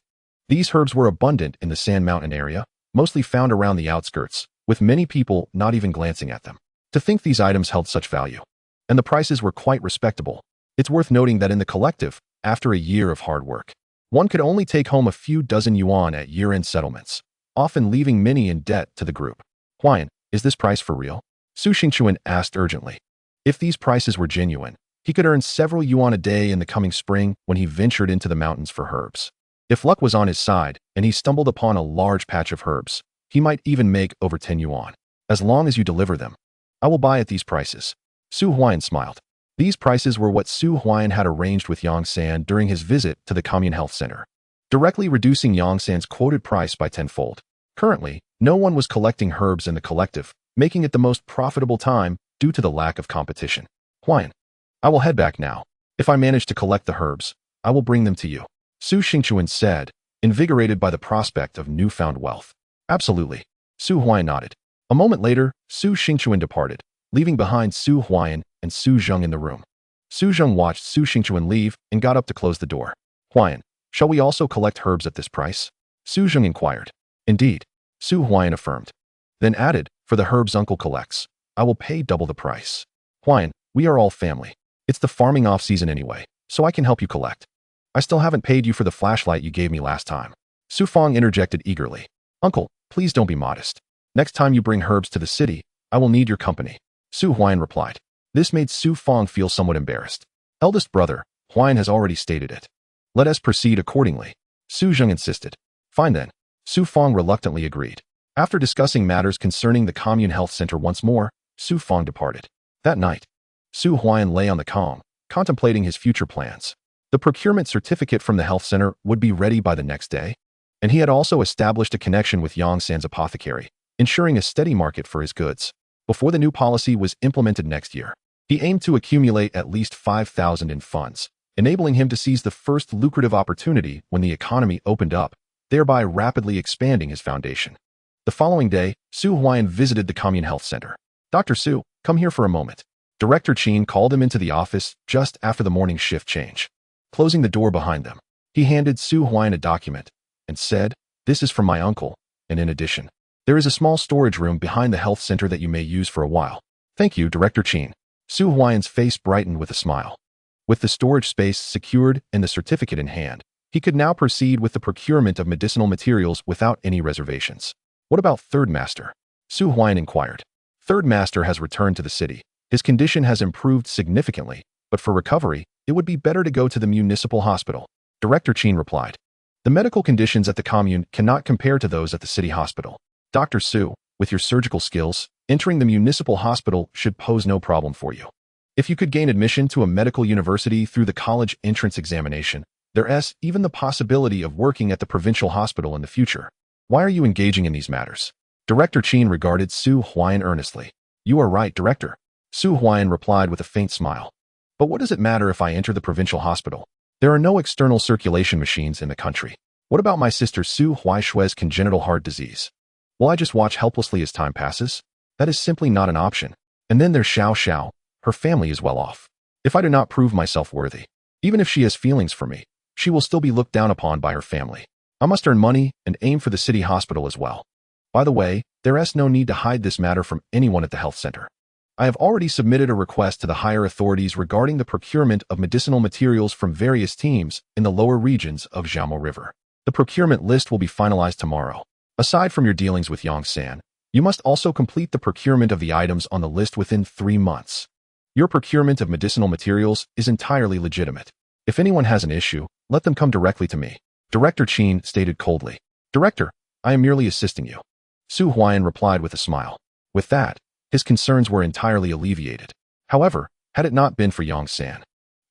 Speaker 1: These herbs were abundant in the Sand Mountain area, mostly found around the outskirts, with many people not even glancing at them. To think these items held such value. And the prices were quite respectable. It's worth noting that in the collective, after a year of hard work, one could only take home a few dozen yuan at year-end settlements, often leaving many in debt to the group. Huaiyan, is this price for real? Su Xingchuan asked urgently. If these prices were genuine, he could earn several yuan a day in the coming spring when he ventured into the mountains for herbs. If luck was on his side and he stumbled upon a large patch of herbs, he might even make over 10 yuan. As long as you deliver them, I will buy at these prices. Su Huaiyan smiled. These prices were what Su Huaiyan had arranged with Yang San during his visit to the Commune Health Center, directly reducing Yang San's quoted price by 10-fold. Currently, no one was collecting herbs in the collective, making it the most profitable time due to the lack of competition. Huaiyan, I will head back now. If I manage to collect the herbs, I will bring them to you, Su Xingchuan said, invigorated by the prospect of newfound wealth. Absolutely, Su Huaiyan nodded. A moment later, Su Xingchuan departed, leaving behind Su Huaiyan and Su Zheng in the room. Su Zheng watched Su Xingchuan leave and got up to close the door. Huaiyan, shall we also collect herbs at this price? Su Zheng inquired. Indeed, Su Huaiyan affirmed. Then added, for the herbs uncle collects, I will pay double the price. Huaiyan, we are all family. It's the farming off-season anyway, so I can help you collect. I still haven't paid you for the flashlight you gave me last time. Su Fong interjected eagerly. Uncle, please don't be modest. Next time you bring herbs to the city, I will need your company, Su Huaiyan replied. This made Su Fong feel somewhat embarrassed. Eldest brother, Huaiyan has already stated it. Let us proceed accordingly, Su Zheng insisted. Fine then, Su Fong reluctantly agreed. After discussing matters concerning the Commune Health Center once more, Su Fong departed. That night, Su Huaiyan lay on the calm, contemplating his future plans. The procurement certificate from the health center would be ready by the next day, and he had also established a connection with Yang San's apothecary, ensuring a steady market for his goods. Before the new policy was implemented next year, he aimed to accumulate at least 5,000 in funds, enabling him to seize the first lucrative opportunity when the economy opened up, thereby rapidly expanding his foundation. The following day, Su Huaiyan visited the Commune Health Center. Dr. Su, come here for a moment. Director Qin called him into the office just after the morning shift change. Closing the door behind them, he handed Su Huaiyan a document and said, "This is from my uncle, and in addition, there is a small storage room behind the health center that you may use for a while." Thank you, Director Qin. Su Huaiyan's face brightened with a smile. With the storage space secured and the certificate in hand, He could now proceed with the procurement of medicinal materials without any reservations. What about Third Master? Su Huaiyan inquired. Third Master has returned to the city. His condition has improved significantly, but for recovery, it would be better to go to the municipal hospital. Director Qin replied. The medical conditions at the commune cannot compare to those at the city hospital. Dr. Su, with your surgical skills, entering the municipal hospital should pose no problem for you. If you could gain admission to a medical university through the college entrance examination, there's even the possibility of working at the provincial hospital in the future. Why are you engaging in these matters? Director Qin regarded Su Huaiyan earnestly. You are right, Director. Su Huaiyan replied with a faint smile. But what does it matter if I enter the provincial hospital? There are no external circulation machines in the country. What about my sister Su Huaishue's congenital heart disease? Will I just watch helplessly as time passes? That is simply not an option. And then there's Xiao Xiao. Her family is well off. If I do not prove myself worthy, even if she has feelings for me, she will still be looked down upon by her family. I must earn money and aim for the city hospital as well. By the way, there's no need to hide this matter from anyone at the health center. I have already submitted a request to the higher authorities regarding the procurement of medicinal materials from various teams in the lower regions of Jiamo River. The procurement list will be finalized tomorrow. Aside from your dealings with Yongsan, you must also complete the procurement of the items on the list within 3 months. Your procurement of medicinal materials is entirely legitimate. If anyone has an issue, let them come directly to me. Director Qin stated coldly. Director, I am merely assisting you. Su Huaiyan replied with a smile. With that, his concerns were entirely alleviated. However, had it not been for Yongsan,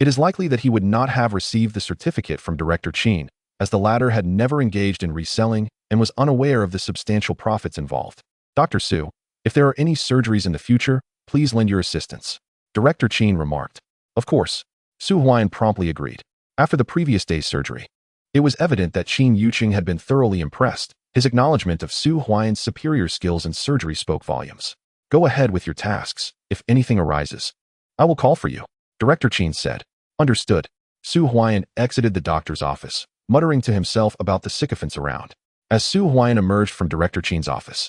Speaker 1: it is likely that he would not have received the certificate from Director Qin, as the latter had never engaged in reselling and was unaware of the substantial profits involved. Dr. Su, if there are any surgeries in the future, please lend your assistance. Director Qin remarked. Of course. Su Huaiyan promptly agreed. After the previous day's surgery, it was evident that Qin Yuqing had been thoroughly impressed. His acknowledgement of Su Huaiyan's superior skills in surgery spoke volumes. Go ahead with your tasks. If anything arises, I will call for you, Director Qin said. Understood. Su Huaiyan exited the doctor's office, muttering to himself about the sycophants around. As Su Huaiyan emerged from Director Qin's office,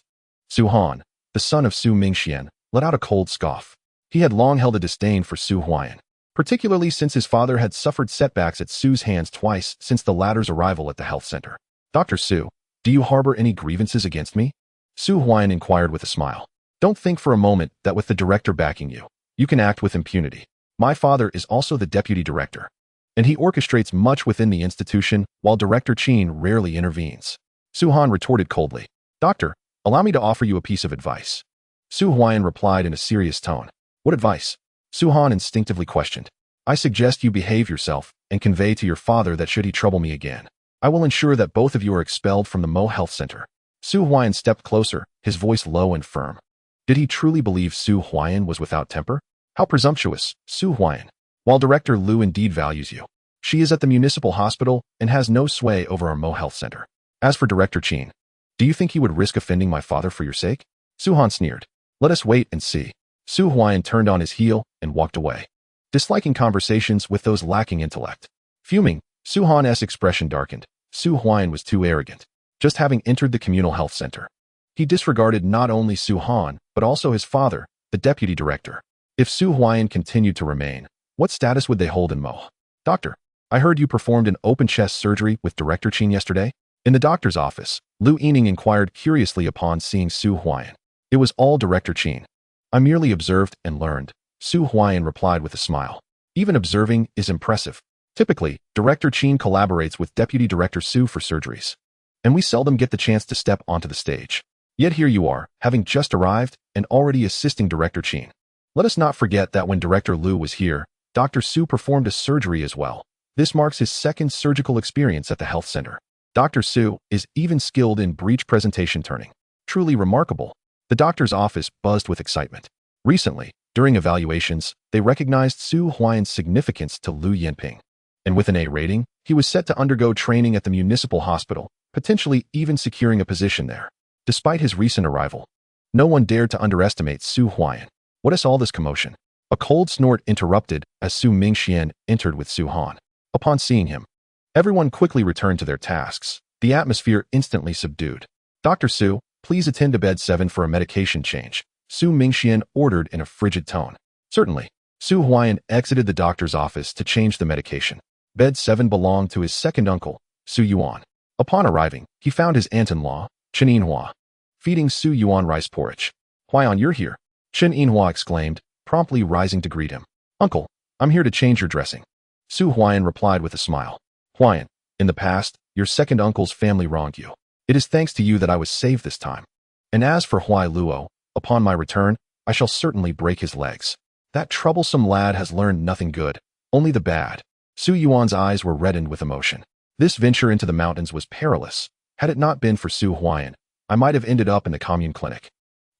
Speaker 1: Su Han, the son of Su Mingxian, let out a cold scoff. He had long held a disdain for Su Huaiyan, particularly since his father had suffered setbacks at Su's hands twice since the latter's arrival at the health center. Dr. Su, do you harbor any grievances against me? Su Huaiyan inquired with a smile. Don't think for a moment that with the director backing you, you can act with impunity. My father is also the deputy director, and he orchestrates much within the institution while Director Qin rarely intervenes. Su Han retorted coldly. Doctor, allow me to offer you a piece of advice. Su Huaiyan replied in a serious tone. What advice? Su Han instinctively questioned. I suggest you behave yourself and convey to your father that should he trouble me again, I will ensure that both of you are expelled from the Mo Health Center. Su Huaiyan stepped closer, his voice low and firm. Did he truly believe Su Huaiyan was without temper? How presumptuous, Su Huaiyan. While Director Lu indeed values you, she is at the municipal hospital and has no sway over our Mo Health Center. As for Director Qin, do you think he would risk offending my father for your sake? Su Han sneered. Let us wait and see. Su Huaiyan turned on his heel and walked away, disliking conversations with those lacking intellect. Fuming, Su Han's expression darkened. Su Huaiyan was too arrogant. Just having entered the communal health center, he disregarded not only Su Han, but also his father, the deputy director. If Su Huaiyan continued to remain, what status would they hold in Mo? Doctor, I heard you performed an open chest surgery with Director Qin yesterday? In the doctor's office, Lu Yining inquired curiously upon seeing Su Huaiyan. It was all Director Qin. I merely observed and learned, Su Huaiyan replied with a smile. Even observing is impressive. Typically, Director Qin collaborates with Deputy Director Su for surgeries, and we seldom get the chance to step onto the stage. Yet here you are, having just arrived and already assisting Director Qin. Let us not forget that when Director Lu was here, Dr. Su performed a surgery as well. This marks his second surgical experience at the health center. Dr. Su is even skilled in breech presentation turning. Truly remarkable. The doctor's office buzzed with excitement. Recently, during evaluations, they recognized Su Huaiyan's significance to Lu Yinping. And with an A rating, he was set to undergo training at the municipal hospital, potentially even securing a position there. Despite his recent arrival, no one dared to underestimate Su Huaiyan. What is all this commotion? A cold snort interrupted as Su Mingxian entered with Su Han. Upon seeing him, everyone quickly returned to their tasks, the atmosphere instantly subdued. Dr. Su, please attend to bed 7 for a medication change, Su Mingxian ordered in a frigid tone. Certainly. Su Huaiyan exited the doctor's office to change the medication. Bed 7 belonged to his second uncle, Su Yuan. Upon arriving, he found his aunt-in-law, Chen Yinhua, feeding Su Yuan rice porridge. "Huaian, you're here," Chen Yinhua exclaimed, promptly rising to greet him. "Uncle, I'm here to change your dressing." Su Huaian replied with a smile. "Huaian, in the past, your second uncle's family wronged you. It is thanks to you that I was saved this time. And as for Huai Luo, upon my return, I shall certainly break his legs. That troublesome lad has learned nothing good, only the bad." Su Yuan's eyes were reddened with emotion. This venture into the mountains was perilous. Had it not been for Su Huaian, I might have ended up in the commune clinic,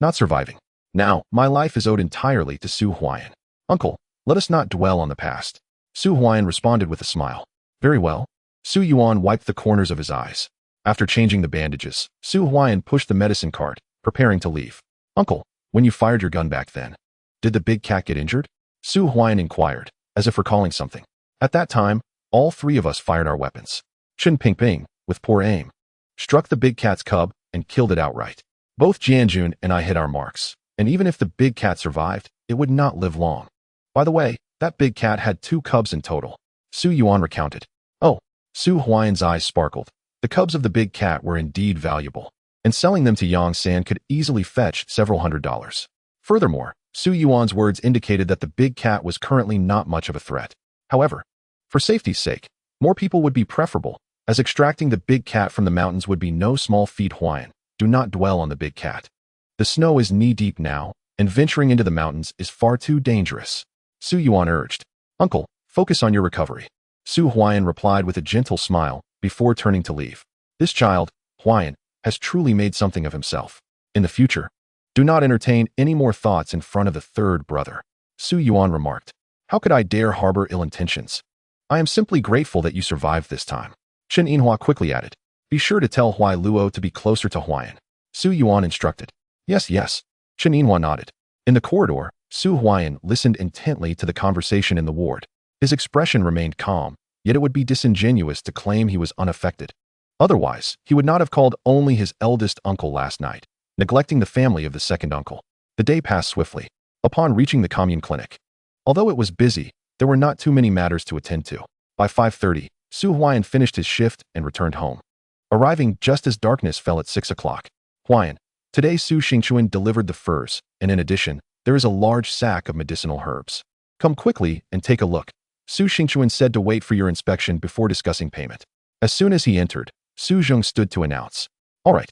Speaker 1: not surviving. Now, my life is owed entirely to Su Huaian. "Uncle, let us not dwell on the past." Su Huaian responded with a smile. "Very well." Su Yuan wiped the corners of his eyes. After changing the bandages, Su Huaian pushed the medicine cart, preparing to leave. "Uncle, when you fired your gun back then, did the big cat get injured?" Su Huaian inquired, as if recalling something. "At that time, all three of us fired our weapons. Chen Pingping, with poor aim, struck the big cat's cub and killed it outright. Both Jianjun and I hit our marks, and even if the big cat survived, it would not live long. By the way, that big cat had 2 cubs in total." Su Yuan recounted. "Oh." Su Huaian's eyes sparkled. The cubs of the big cat were indeed valuable, and selling them to Yang San could easily fetch several $100s. Furthermore, Su Yuan's words indicated that the big cat was currently not much of a threat. However, for safety's sake, more people would be preferable, as extracting the big cat from the mountains would be no small feat. "Huaian, do not dwell on the big cat. The snow is knee-deep now, and venturing into the mountains is far too dangerous," Su Yuan urged. "Uncle, focus on your recovery." Su Huaian replied with a gentle smile before turning to leave. "This child, Huaian, has truly made something of himself. In the future, do not entertain any more thoughts in front of the third brother." Su Yuan remarked. "How could I dare harbor ill intentions? I am simply grateful that you survived this time." Chen Yinhua quickly added. "Be sure to tell Huai Luo to be closer to Huaian." Su Yuan instructed. "Yes, yes." Chen Yinhua nodded. In the corridor, Su Huaian listened intently to the conversation in the ward. His expression remained calm, yet it would be disingenuous to claim he was unaffected. Otherwise, he would not have called only his eldest uncle last night, neglecting the family of the second uncle. The day passed swiftly. Upon reaching the commune clinic, although it was busy, there were not too many matters to attend to. By 5:30, Su Huaian finished his shift and returned home, arriving just as darkness fell at 6 o'clock. "Huaian, today Su Xingchuan delivered the furs, and in addition, there is a large sack of medicinal herbs. Come quickly and take a look." Su Xingchuan said to wait for your inspection before discussing payment. As soon as he entered, Su Zheng stood to announce. "All right."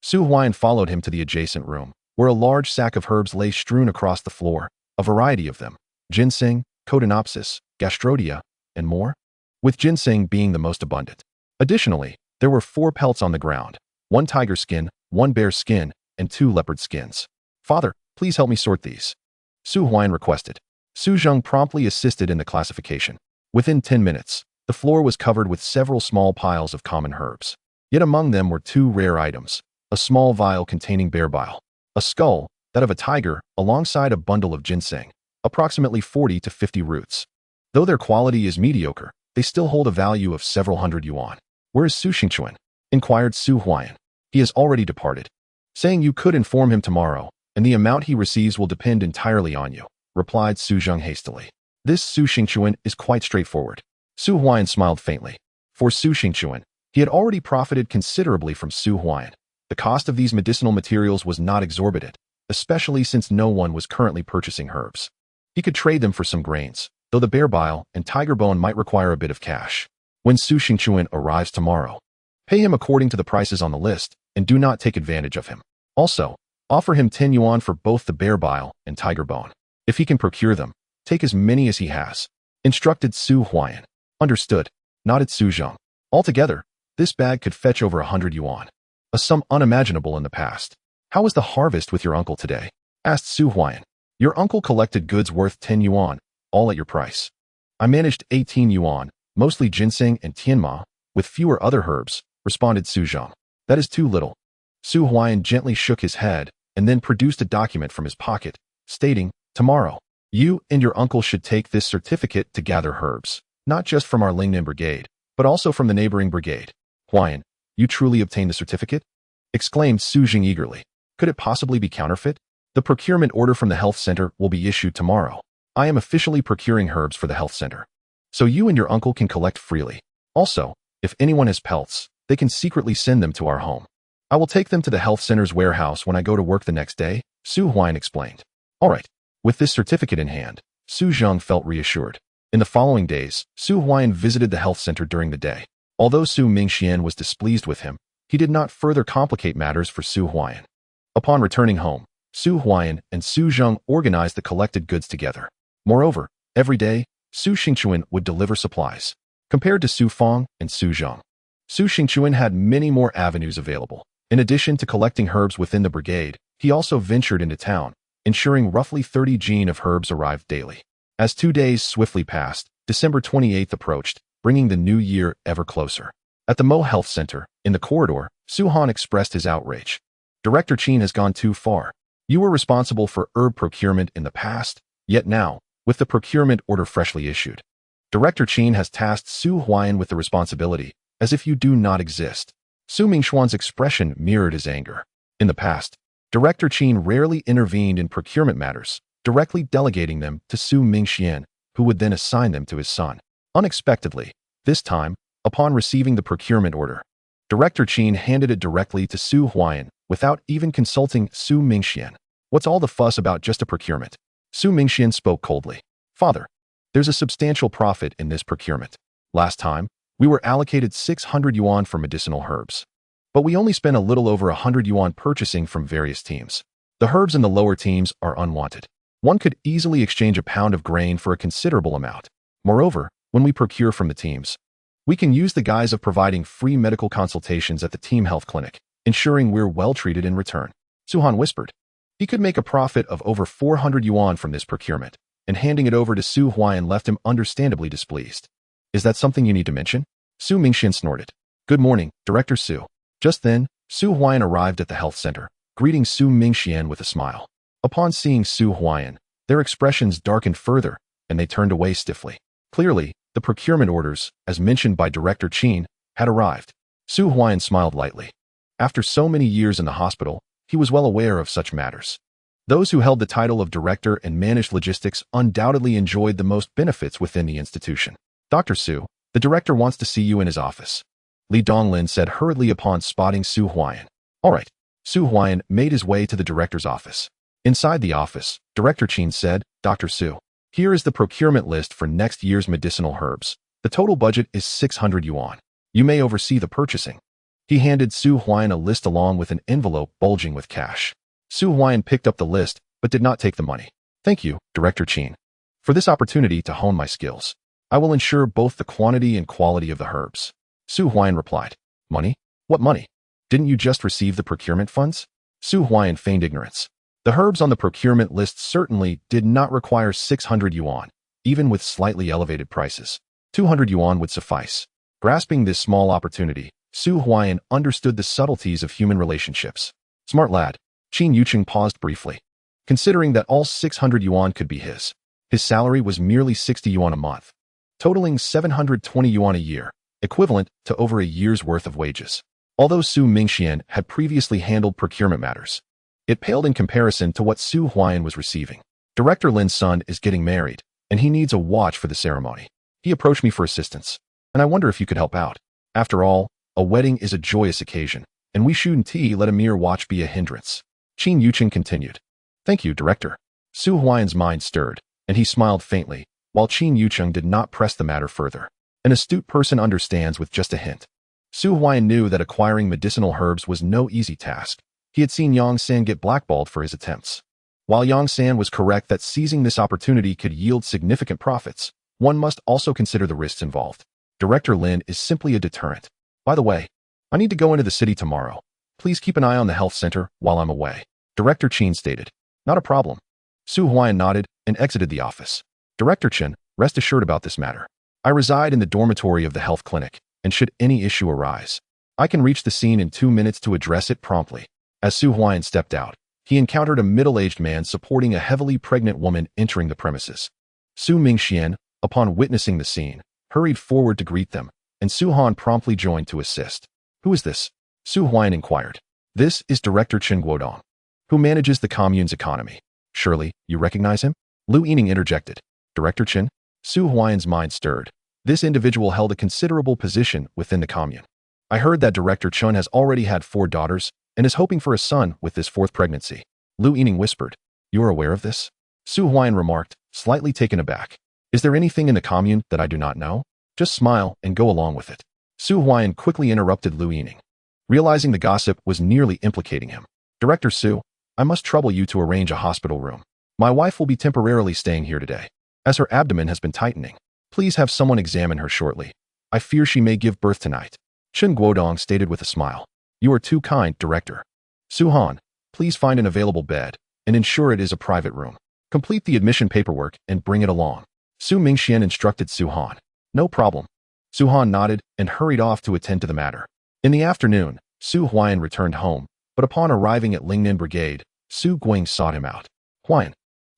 Speaker 1: Su Huaian followed him to the adjacent room, where a large sack of herbs lay strewn across the floor, a variety of them: ginseng, Codonopsis, Gastrodia, and more, with ginseng being the most abundant. Additionally, there were 4 pelts on the ground, 1 tiger skin, 1 bear skin, and 2 leopard skins. "Father, please help me sort these," Su Huaian requested. Su Zheng promptly assisted in the classification. Within 10 minutes, the floor was covered with several small piles of common herbs. Yet among them were 2 rare items: a small vial containing bear bile, a skull, that of a tiger, alongside a bundle of ginseng, approximately 40 to 50 roots. Though their quality is mediocre, they still hold a value of several hundred yuan. "Where is Su Xingchuan?" inquired Su Huaian. "He has already departed, saying you could inform him tomorrow, and the amount he receives will depend entirely on you," replied Su Zheng hastily. "This Su Xingchuan is quite straightforward." Su Huaian smiled faintly. For Su Xingchuan, he had already profited considerably from Su Huaian. The cost of these medicinal materials was not exorbitant, especially since no one was currently purchasing herbs. He could trade them for some grains, though the bear bile and tiger bone might require a bit of cash. When Su Xingchuan arrives tomorrow, pay him according to the prices on the list, and do not take advantage of him. Also, offer him 10 yuan for both the bear bile and tiger bone. If he can procure them, take as many as he has, instructed Su Huaian. "Understood," nodded Su Zheng. Altogether, this bag could fetch over 100 yuan, a sum unimaginable in the past. "How was the harvest with your uncle today?" asked Su Huaian. "Your uncle collected goods worth 10 yuan, all at your price. I managed 18 yuan, mostly ginseng and tianma, with fewer other herbs," responded Su Zheng. "That is too little." Su Huaian gently shook his head and then produced a document from his pocket, stating, "Tomorrow, you and your uncle should take this certificate to gather herbs, not just from our Lingnan brigade, but also from the neighboring brigade." "Huaian, you truly obtained the certificate?" exclaimed Su Zheng eagerly. "Could it possibly be counterfeit?" "The procurement order from the health center will be issued tomorrow. I am officially procuring herbs for the health center." so you and your uncle can collect freely. Also, if anyone has pelts, they can secretly send them to our home. I will take them to the health center's warehouse when I go to work the next day, Su Huaiyan explained. All right. With this certificate in hand, Su Zheng felt reassured. In the following days, Su Huaiyan visited the health center during the day. Although Su Mingxian was displeased with him, he did not further complicate matters for Su Huaiyan. Upon returning home, Su Huaiyan and Su Zheng organized the collected goods together. Moreover, every day, Su Xingchuan would deliver supplies. Compared to Su Feng and Su Zheng, Su Xingchuan had many more avenues available. In addition to collecting herbs within the brigade, he also ventured into town, ensuring roughly 30 jin of herbs arrived daily. As 2 days swiftly passed, December 28th approached, bringing the new year ever closer. At the Mo Health Center, in the corridor, Su Han expressed his outrage. Director Qin has gone too far. You were responsible for herb procurement in the past, yet now, with the procurement order freshly issued, Director Qin has tasked Su Huaiyan with the responsibility, as if you do not exist. Su Mingxuan's expression mirrored his anger. In the past, Director Qin rarely intervened in procurement matters, directly delegating them to Su Mingxian, who would then assign them to his son. Unexpectedly, this time, upon receiving the procurement order, Director Qin handed it directly to Su Huaiyan without even consulting Su Mingxian. What's all the fuss about just a procurement? Su Mingxian spoke coldly. Father, there's a substantial profit in this procurement. Last time, we were allocated 600 yuan for medicinal herbs. But we only spent a little over 100 yuan purchasing from various teams. The herbs in the lower teams are unwanted. One could easily exchange a pound of grain for a considerable amount. Moreover, when we procure from the teams, we can use the guise of providing free medical consultations at the team health clinic, ensuring we're well treated in return. Suhan whispered. He could make a profit of over 400 yuan from this procurement, and handing it over to Su Huaiyan left him understandably displeased. Is that something you need to mention? Su Mingxian snorted. Good morning, Director Su. Just then, Su Huaiyan arrived at the health center, greeting Su Mingxian with a smile. Upon seeing Su Huaiyan, their expressions darkened further, and they turned away stiffly. Clearly, the procurement orders, as mentioned by Director Qin, had arrived. Su Huaiyan smiled lightly. After so many years in the hospital, he was well aware of such matters. Those who held the title of director and managed logistics undoubtedly enjoyed the most benefits within the institution. Dr. Su, the director wants to see you in his office. Li Donglin said hurriedly upon spotting Su Huaiyan. All right. Su Huaiyan made his way to the director's office. Inside the office, Director Qin said, Dr. Su, here is the procurement list for next year's medicinal herbs. The total budget is 600 yuan. You may oversee the purchasing. He handed Su Huaiyan a list along with an envelope bulging with cash. Su Huaiyan picked up the list, but did not take the money. Thank you, Director Qin, for this opportunity to hone my skills. I will ensure both the quantity and quality of the herbs. Su Huaiyan replied. Money? What money? Didn't you just receive the procurement funds? Su Huaiyan feigned ignorance. The herbs on the procurement list certainly did not require 600 yuan, even with slightly elevated prices. 200 yuan would suffice. Grasping this small opportunity, Su Huaiyan understood the subtleties of human relationships. Smart lad. Qin Yuqing paused briefly. Considering that all 600 yuan could be his salary was merely 60 yuan a month, totaling 720 yuan a year, equivalent to over a year's worth of wages. Although Su Mingxian had previously handled procurement matters, it paled in comparison to what Su Huaiyan was receiving. Director Lin's son is getting married, and he needs a watch for the ceremony. He approached me for assistance, and I wonder if you could help out. After all, a wedding is a joyous occasion, and we shouldn't let a mere watch be a hindrance. Qin Yuqing continued. Thank you, Director. Su Huaiyan's mind stirred, and he smiled faintly, while Qin Yuqing did not press the matter further. An astute person understands with just a hint. Su Huaiyan knew that acquiring medicinal herbs was no easy task. He had seen Yang San get blackballed for his attempts. While Yang San was correct that seizing this opportunity could yield significant profits, one must also consider the risks involved. Director Lin is simply a deterrent. By the way, I need to go into the city tomorrow. Please keep an eye on the health center while I'm away. Director Qin stated. Not a problem. Su Huaiyan nodded and exited the office. Director Qin, rest assured about this matter. I reside in the dormitory of the health clinic, and should any issue arise, I can reach the scene in 2 minutes to address it promptly. As Su Huaiyan stepped out, he encountered a middle-aged man supporting a heavily pregnant woman entering the premises. Su Mingxian, upon witnessing the scene, hurried forward to greet them, and Su Han promptly joined to assist. Who is this? Su Huaiyan inquired. This is Director Chen Guodong, who manages the commune's economy. Surely, you recognize him? Lu Yining interjected. Director Chen? Su Huaiyan's mind stirred, This individual held a considerable position within the commune. I heard that Director Chun has already had 4 daughters and is hoping for a son with this 4th pregnancy. Lu Yining whispered. You are aware of this? Su Huaiyan remarked, slightly taken aback. Is there anything in the commune that I do not know? Just smile and go along with it. Su Huaiyan quickly interrupted Lu Yining, realizing the gossip was nearly implicating him. Director Su, I must trouble you to arrange a hospital room. My wife will be temporarily staying here today, as her abdomen has been tightening. Please have someone examine her shortly. I fear she may give birth tonight. Chen Guodong stated with a smile. You are too kind, Director. Su Han, please find an available bed and ensure it is a private room. Complete the admission paperwork and bring it along. Su Mingxian instructed Su Han. No problem. Su Han nodded and hurried off to attend to the matter. In the afternoon, Su Huaiyan returned home, but upon arriving at Lingnan Brigade, Su Guiying sought him out. Huaiyan,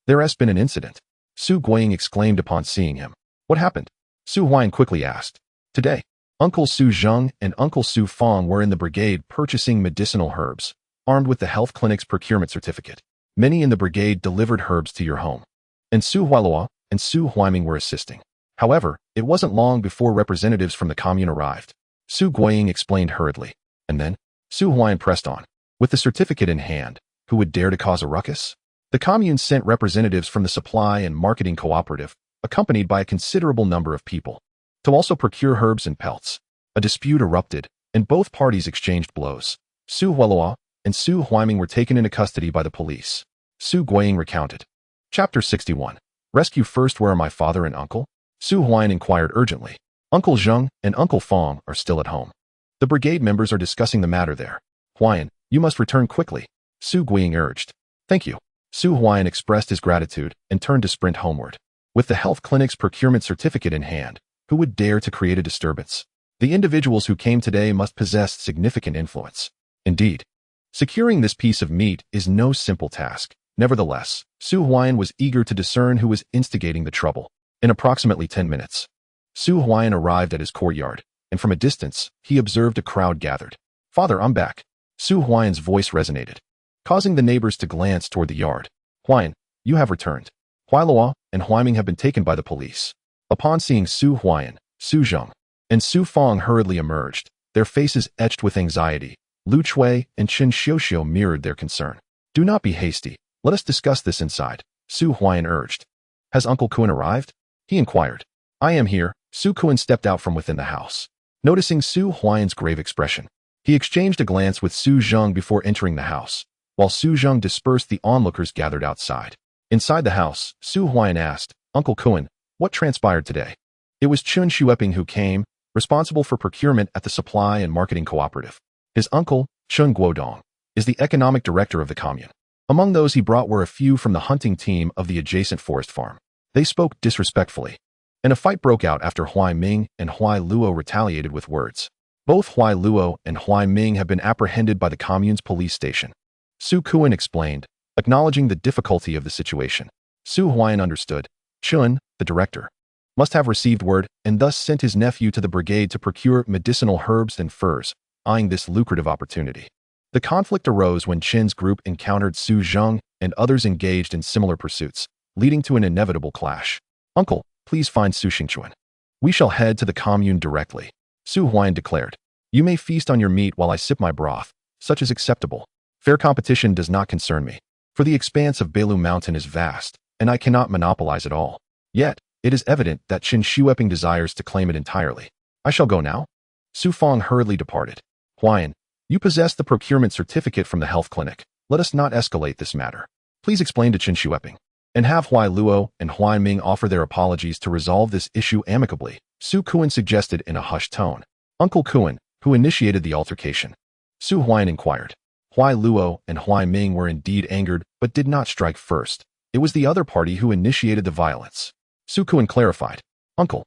Speaker 1: there has been an incident. Su Guiying exclaimed upon seeing him. What happened? Su Huaiyan quickly asked. Today, Uncle Su Zheng and Uncle Su Fong were in the brigade purchasing medicinal herbs, armed with the health clinic's procurement certificate. Many in the brigade delivered herbs to your home, and Su Huailuo and Su Huaiming were assisting. However, it wasn't long before representatives from the commune arrived. Su Guiying explained hurriedly, and then Su Huaiyan pressed on. With the certificate in hand, who would dare to cause a ruckus? The commune sent representatives from the supply and marketing cooperative, accompanied by a considerable number of people, to also procure herbs and pelts. A dispute erupted, and both parties exchanged blows. Su Huailuo and Su Huaiming were taken into custody by the police. Su Guiying recounted. Chapter 61. Rescue first. Where are my father and uncle? Su Huaiyan inquired urgently. Uncle Zheng and Uncle Fong are still at home. The brigade members are discussing the matter there. Huaiyan, you must return quickly. Su Guiying urged. Thank you. Su Huaiyan expressed his gratitude and turned to sprint homeward. With the health clinic's procurement certificate in hand, who would dare to create a disturbance? The individuals who came today must possess significant influence. Indeed, securing this piece of meat is no simple task. Nevertheless, Su Huaiyan was eager to discern who was instigating the trouble. In approximately 10 minutes, Su Huaiyan arrived at his courtyard, and from a distance, he observed a crowd gathered. Father, I'm back. Su Huaiyan's voice resonated, causing the neighbors to glance toward the yard. Huaiyan, you have returned. Huailuo and Huaiming have been taken by the police. Upon seeing Su Huaiyan, Su Zheng and Su Fong hurriedly emerged, their faces etched with anxiety. Lu Chui and Chen Xiuxiu mirrored their concern. Do not be hasty. Let us discuss this inside, Su Huaiyan urged. Has Uncle Kuan arrived? He inquired. I am here. Su Kuan stepped out from within the house. Noticing Su Huaiyan's grave expression, he exchanged a glance with Su Zheng before entering the house, while Su Zheng dispersed the onlookers gathered outside. Inside the house, Su Huaiyan asked, Uncle Kuan, what transpired today? It was Chun Xueping who came, responsible for procurement at the supply and marketing cooperative. His uncle, Chun Guodong, is the economic director of the commune. Among those he brought were a few from the hunting team of the adjacent forest farm. They spoke disrespectfully, and a fight broke out after Huai Ming and Huai Luo retaliated with words. Both Huai Luo and Huai Ming have been apprehended by the commune's police station. Su Kuan explained, acknowledging the difficulty of the situation. Su Huaiyan understood. Chun, the director, must have received word and thus sent his nephew to the brigade to procure medicinal herbs and furs, eyeing this lucrative opportunity. The conflict arose when Chen's group encountered Su Zheng and others engaged in similar pursuits, leading to an inevitable clash. Uncle, please find Su Xingchuan. We shall head to the commune directly, Su Huaiyan declared. You may feast on your meat while I sip my broth. Such is acceptable. Fair competition does not concern me, for the expanse of Beilu Mountain is vast, and I cannot monopolize it all. Yet, it is evident that Chen Xueping desires to claim it entirely. I shall go now. Su Fong hurriedly departed. Huaiyan, you possess the procurement certificate from the health clinic. Let us not escalate this matter. Please explain to Chen Xueping, and have Huai Luo and Huai Ming offer their apologies to resolve this issue amicably, Su Kuan suggested in a hushed tone. Uncle Kuan, who initiated the altercation? Su Huaiyan inquired. Huai Luo and Huai Ming were indeed angered, but did not strike first. It was the other party who initiated the violence. Su Kuan clarified. Uncle,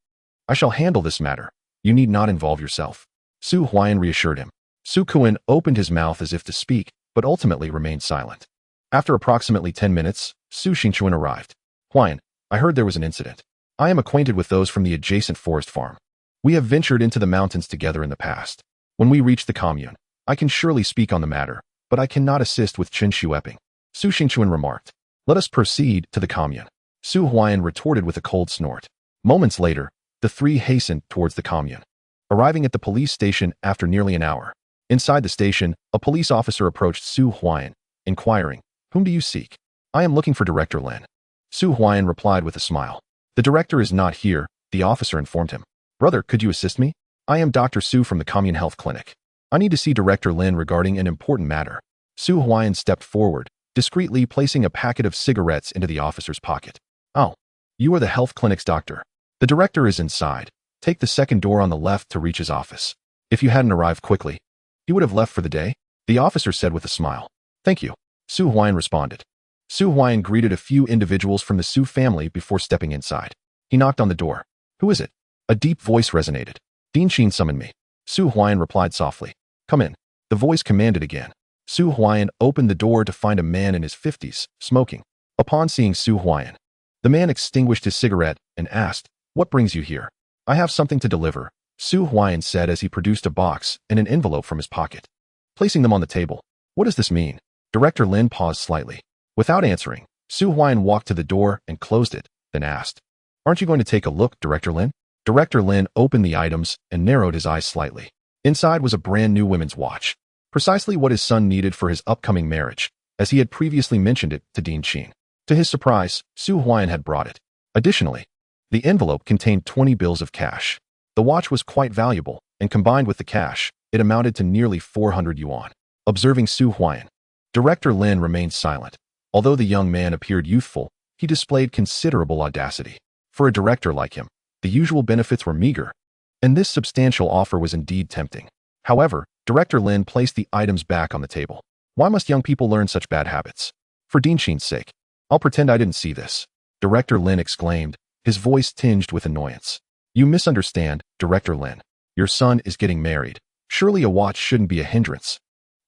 Speaker 1: I shall handle this matter. You need not involve yourself. Su Huaiyan reassured him. Su Kuan opened his mouth as if to speak, but ultimately remained silent. After approximately 10 minutes, Su Xingchuan arrived. Huaiyan, I heard there was an incident. I am acquainted with those from the adjacent forest farm. We have ventured into the mountains together in the past. When we reach the commune, I can surely speak on the matter, but I cannot assist with Chen Xueping. Su Xingchuan remarked. Let us proceed to the commune. Su Huaiyan retorted with a cold snort. Moments later, The three hastened towards the commune, arriving at the police station after nearly an hour. Inside the station, a police officer approached Su Huaian, inquiring, "Whom do you seek?" "I am looking for Director Lin." Su Huaian replied with a smile. "The director is not here," the officer informed him. "Brother, could you assist me? I am Dr. Su from the Commune Health Clinic. I need to see Director Lin regarding an important matter." Su Huaian stepped forward, discreetly placing a packet of cigarettes into the officer's pocket. "Oh, you are the health clinic's doctor. The director is inside. Take the second door on the left to reach his office. If you hadn't arrived quickly, he would have left for the day," the officer said with a smile. "Thank you," Su Huaian responded. Su Huaian greeted a few individuals from the Su family before stepping inside. He knocked on the door. "Who is it?" A deep voice resonated. "Dean Qin summoned me." Su Huaian replied softly. "Come in." The voice commanded again. Su Huaian opened the door to find a man in his 50s, smoking. Upon seeing Su Huaian, the man extinguished his cigarette and asked, "What brings you here?" "I have something to deliver," Su Huaian said as he produced a box and an envelope from his pocket, placing them on the table. "What does this mean?" Director Lin paused slightly. Without answering, Su Huaian walked to the door and closed it, then asked, "Aren't you going to take a look, Director Lin?" Director Lin opened the items and narrowed his eyes slightly. Inside was a brand new women's watch, precisely what his son needed for his upcoming marriage, as he had previously mentioned it to Dean Qin. To his surprise, Su Huaian had brought it. Additionally, the envelope contained 20 bills of cash. The watch was quite valuable, and combined with the cash, it amounted to nearly 400 yuan. Observing Su Huaian, Director Lin remained silent. Although the young man appeared youthful, he displayed considerable audacity. For a director like him, the usual benefits were meager, and this substantial offer was indeed tempting. However, Director Lin placed the items back on the table. Why must young people learn such bad habits? For Dean Qin's sake, I'll pretend I didn't see this, Director Lin exclaimed, his voice tinged with annoyance. "You misunderstand, Director Lin. Your son is getting married. Surely a watch shouldn't be a hindrance."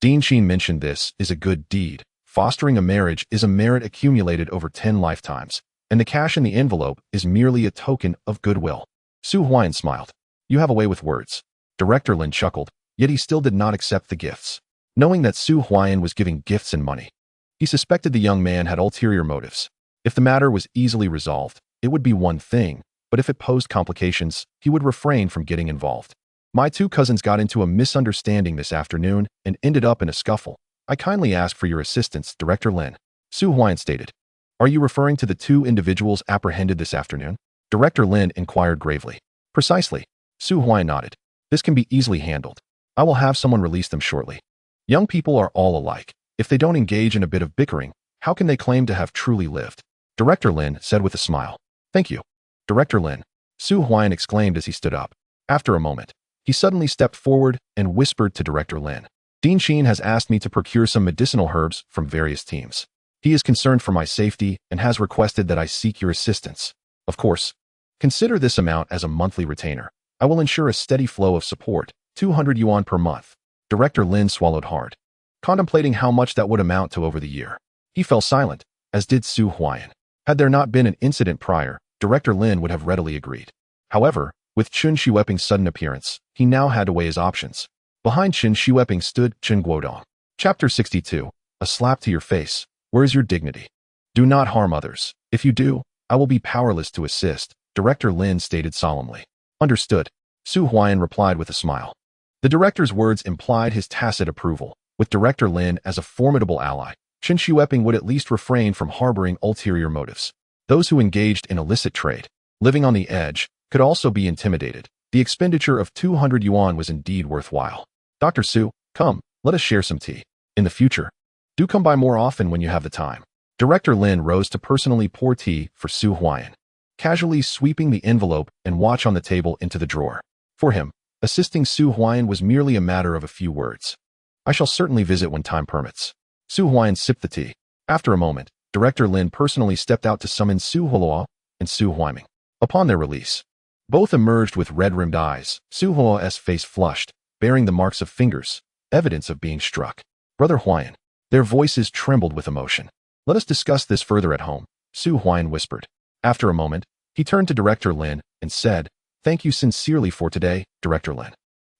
Speaker 1: Dean Qin mentioned this is a good deed. Fostering a marriage is a merit accumulated over 10 lifetimes, and the cash in the envelope is merely a token of goodwill. Su Huaian smiled. "You have a way with words." Director Lin chuckled, yet he still did not accept the gifts. Knowing that Su Huaian was giving gifts and money, he suspected the young man had ulterior motives. If the matter was easily resolved, it would be one thing, but if it posed complications, he would refrain from getting involved. "My two cousins got into a misunderstanding this afternoon and ended up in a scuffle. I kindly ask for your assistance, Director Lin," Su Huaian stated. "Are you referring to the two individuals apprehended this afternoon?" Director Lin inquired gravely. "Precisely," Su Huaian nodded. "This can be easily handled. I will have someone release them shortly. Young people are all alike. If they don't engage in a bit of bickering, how can they claim to have truly lived?" Director Lin said with a smile. "Thank you, Director Lin," Su Huaian exclaimed as he stood up. After a moment, he suddenly stepped forward and whispered to Director Lin, "Dean Qin has asked me to procure some medicinal herbs from various teams. He is concerned for my safety and has requested that I seek your assistance. Of course, consider this amount as a monthly retainer. I will ensure a steady flow of support, 200 yuan per month." Director Lin swallowed hard, contemplating how much that would amount to over the year. He fell silent, as did Su Huaian. Had there not been an incident prior, Director Lin would have readily agreed. However, with Chen Xueping's sudden appearance, he now had to weigh his options. Behind Chen Xueping stood Chen Guodong. Chapter 62. A slap to your face. Where is your dignity? Do not harm others. If you do, I will be powerless to assist, Director Lin stated solemnly. Understood, Su Huaian replied with a smile. The director's words implied his tacit approval. With Director Lin as a formidable ally, Chen Xueping would at least refrain from harboring ulterior motives. Those who engaged in illicit trade, living on the edge, could also be intimidated. The expenditure of 200 yuan was indeed worthwhile. "Dr. Su, come, let us share some tea. In the future, do come by more often when you have the time." Director Lin rose to personally pour tea for Su Huaian, casually sweeping the envelope and watch on the table into the drawer. For him, assisting Su Huaian was merely a matter of a few words. "I shall certainly visit when time permits." Su Huaian sipped the tea. After a moment, Director Lin personally stepped out to summon Su Huo and Su Huaiming. Upon their release, both emerged with red-rimmed eyes. Su Huo's face flushed, bearing the marks of fingers, evidence of being struck. "Brother Huaian." Their voices trembled with emotion. "Let us discuss this further at home," Su Huaian whispered. After a moment, he turned to Director Lin and said, "Thank you sincerely for today, Director Lin.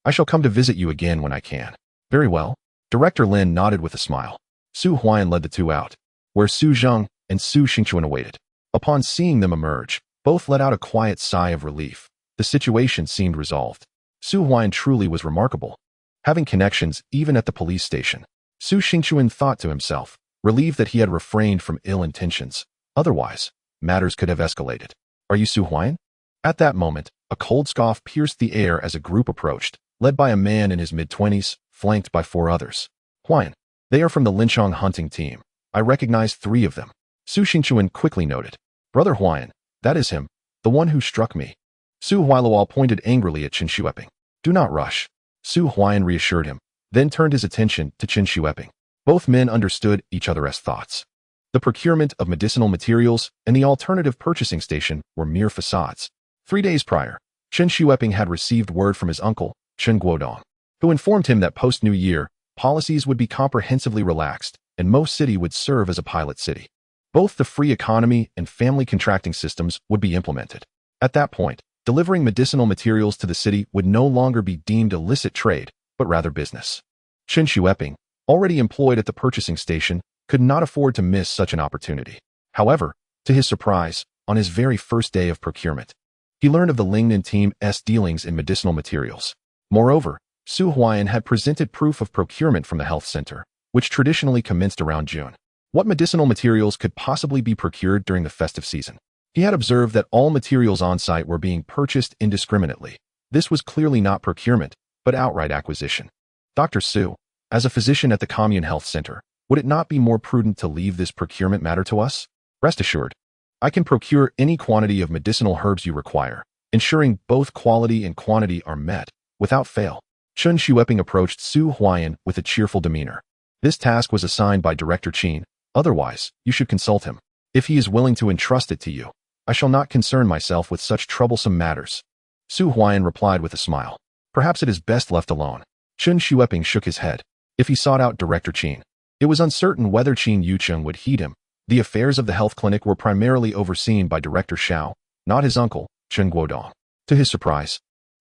Speaker 1: I shall come to visit you again when I can." "Very well." Director Lin nodded with a smile. Su Huaian led the two out, where Su Zheng and Su Xingchuan awaited. Upon seeing them emerge, both let out a quiet sigh of relief. The situation seemed resolved. Su Huaiyan truly was remarkable, having connections even at the police station. Su Xingchuan thought to himself, relieved that he had refrained from ill intentions. Otherwise, matters could have escalated. Are you Su Huaiyan? At that moment, a cold scoff pierced the air as a group approached, led by a man in his mid-20s, flanked by 4 others. Huaiyan. They are from the Linchong hunting team. I recognize 3 of them. Su Xingchuan quickly noted. Brother Huaiyan, that is him, the one who struck me. Su Huailuo pointed angrily at Qin Shueping. Do not rush. Su Huaiyan reassured him, then turned his attention to Qin Shueping. Both men understood each other's thoughts. The procurement of medicinal materials and the alternative purchasing station were mere facades. 3 days prior, Qin Shueping had received word from his uncle, Chen Guodong, who informed him that post-New Year, policies would be comprehensively relaxed, and Mo City would serve as a pilot city. Both the free economy and family contracting systems would be implemented. At that point, delivering medicinal materials to the city would no longer be deemed illicit trade, but rather business. Qin Shueping, already employed at the purchasing station, could not afford to miss such an opportunity. However, to his surprise, on his very first day of procurement, he learned of the Lingnan team's dealings in medicinal materials. Moreover, Su Huaiyan had presented proof of procurement from the health center, which traditionally commenced around June. What medicinal materials could possibly be procured during the festive season? He had observed that all materials on site were being purchased indiscriminately. This was clearly not procurement, but outright acquisition. Dr. Su, as a physician at the Commune Health Center, would it not be more prudent to leave this procurement matter to us? Rest assured, I can procure any quantity of medicinal herbs you require, ensuring both quality and quantity are met, without fail. Qin Shueping approached Su Huaiyan with a cheerful demeanor. This task was assigned by Director Qin, otherwise, you should consult him. If he is willing to entrust it to you, I shall not concern myself with such troublesome matters. Su Huaiyan replied with a smile. Perhaps it is best left alone. Qin Shueping shook his head. If he sought out Director Qin, it was uncertain whether Qin Yucheng would heed him. The affairs of the health clinic were primarily overseen by Director Xiao, not his uncle, Chen Guodong. To his surprise,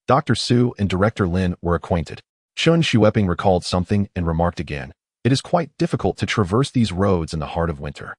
Speaker 1: Dr. Su and Director Lin were acquainted. Qin Shueping recalled something and remarked again, it is quite difficult to traverse these roads in the heart of winter.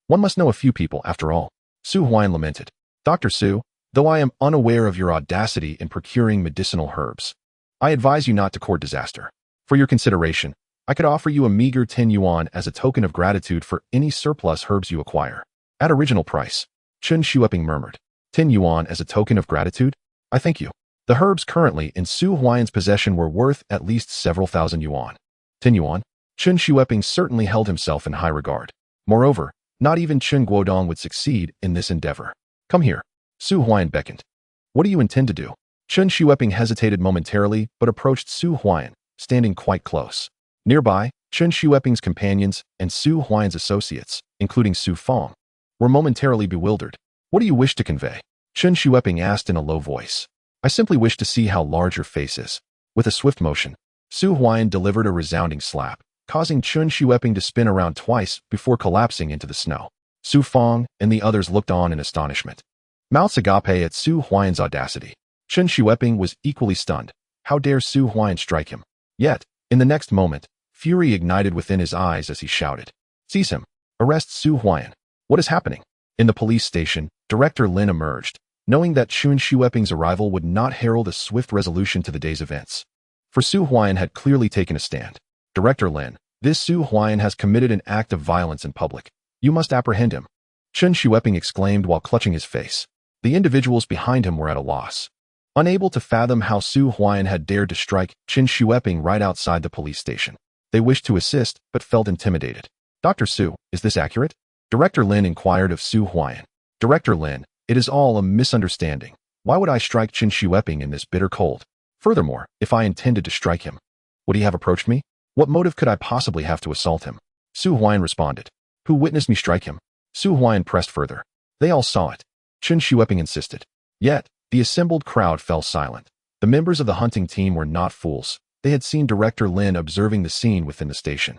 Speaker 1: One must know a few people, after all. Su Huaiyan lamented. Dr. Su, though I am unaware of your audacity in procuring medicinal herbs, I advise you not to court disaster. For your consideration, I could offer you a meager 10 yuan as a token of gratitude for any surplus herbs you acquire. At original price, Qin Shueping murmured. 10 yuan as a token of gratitude? I thank you. The herbs currently in Su Huaiyan's possession were worth at least several thousand yuan. 10 yuan? Qin Shueping certainly held himself in high regard. Moreover, not even Chen Guodong would succeed in this endeavor. Come here. Su Huaiyan beckoned. What do you intend to do? Qin Shueping hesitated momentarily but approached Su Huaiyan, standing quite close. Nearby, Qin Shueping's companions and Su Huaiyan's associates, including Su Fong, were momentarily bewildered. What do you wish to convey? Qin Shueping asked in a low voice. I simply wish to see how large your face is. With a swift motion, Su Huaiyan delivered a resounding slap, causing Qin Shueping to spin around twice before collapsing into the snow. Su Fong and the others looked on in astonishment. Mouths agape at Su Huaiyan's audacity. Qin Shueping was equally stunned. How dare Su Huaiyan strike him? Yet, in the next moment, fury ignited within his eyes as he shouted. Seize him. Arrest Su Huaiyan. What is happening? In the police station, Director Lin emerged, knowing that Qin Shueping's arrival would not herald a swift resolution to the day's events. For Su Huaiyan had clearly taken a stand. Director Lin, this Su Huaiyan has committed an act of violence in public. You must apprehend him. Qin Shueping exclaimed while clutching his face. The individuals behind him were at a loss. Unable to fathom how Su Huaiyan had dared to strike Qin Shueping right outside the police station. They wished to assist, but felt intimidated. Dr. Su, is this accurate? Director Lin inquired of Su Huaiyan. Director Lin, it is all a misunderstanding. Why would I strike Qin Shueping in this bitter cold? Furthermore, if I intended to strike him, would he have approached me? What motive could I possibly have to assault him? Su Huaiyan responded. Who witnessed me strike him? Su Huaiyan pressed further. They all saw it. Qin Shueping insisted. Yet, the assembled crowd fell silent. The members of the hunting team were not fools. They had seen Director Lin observing the scene within the station.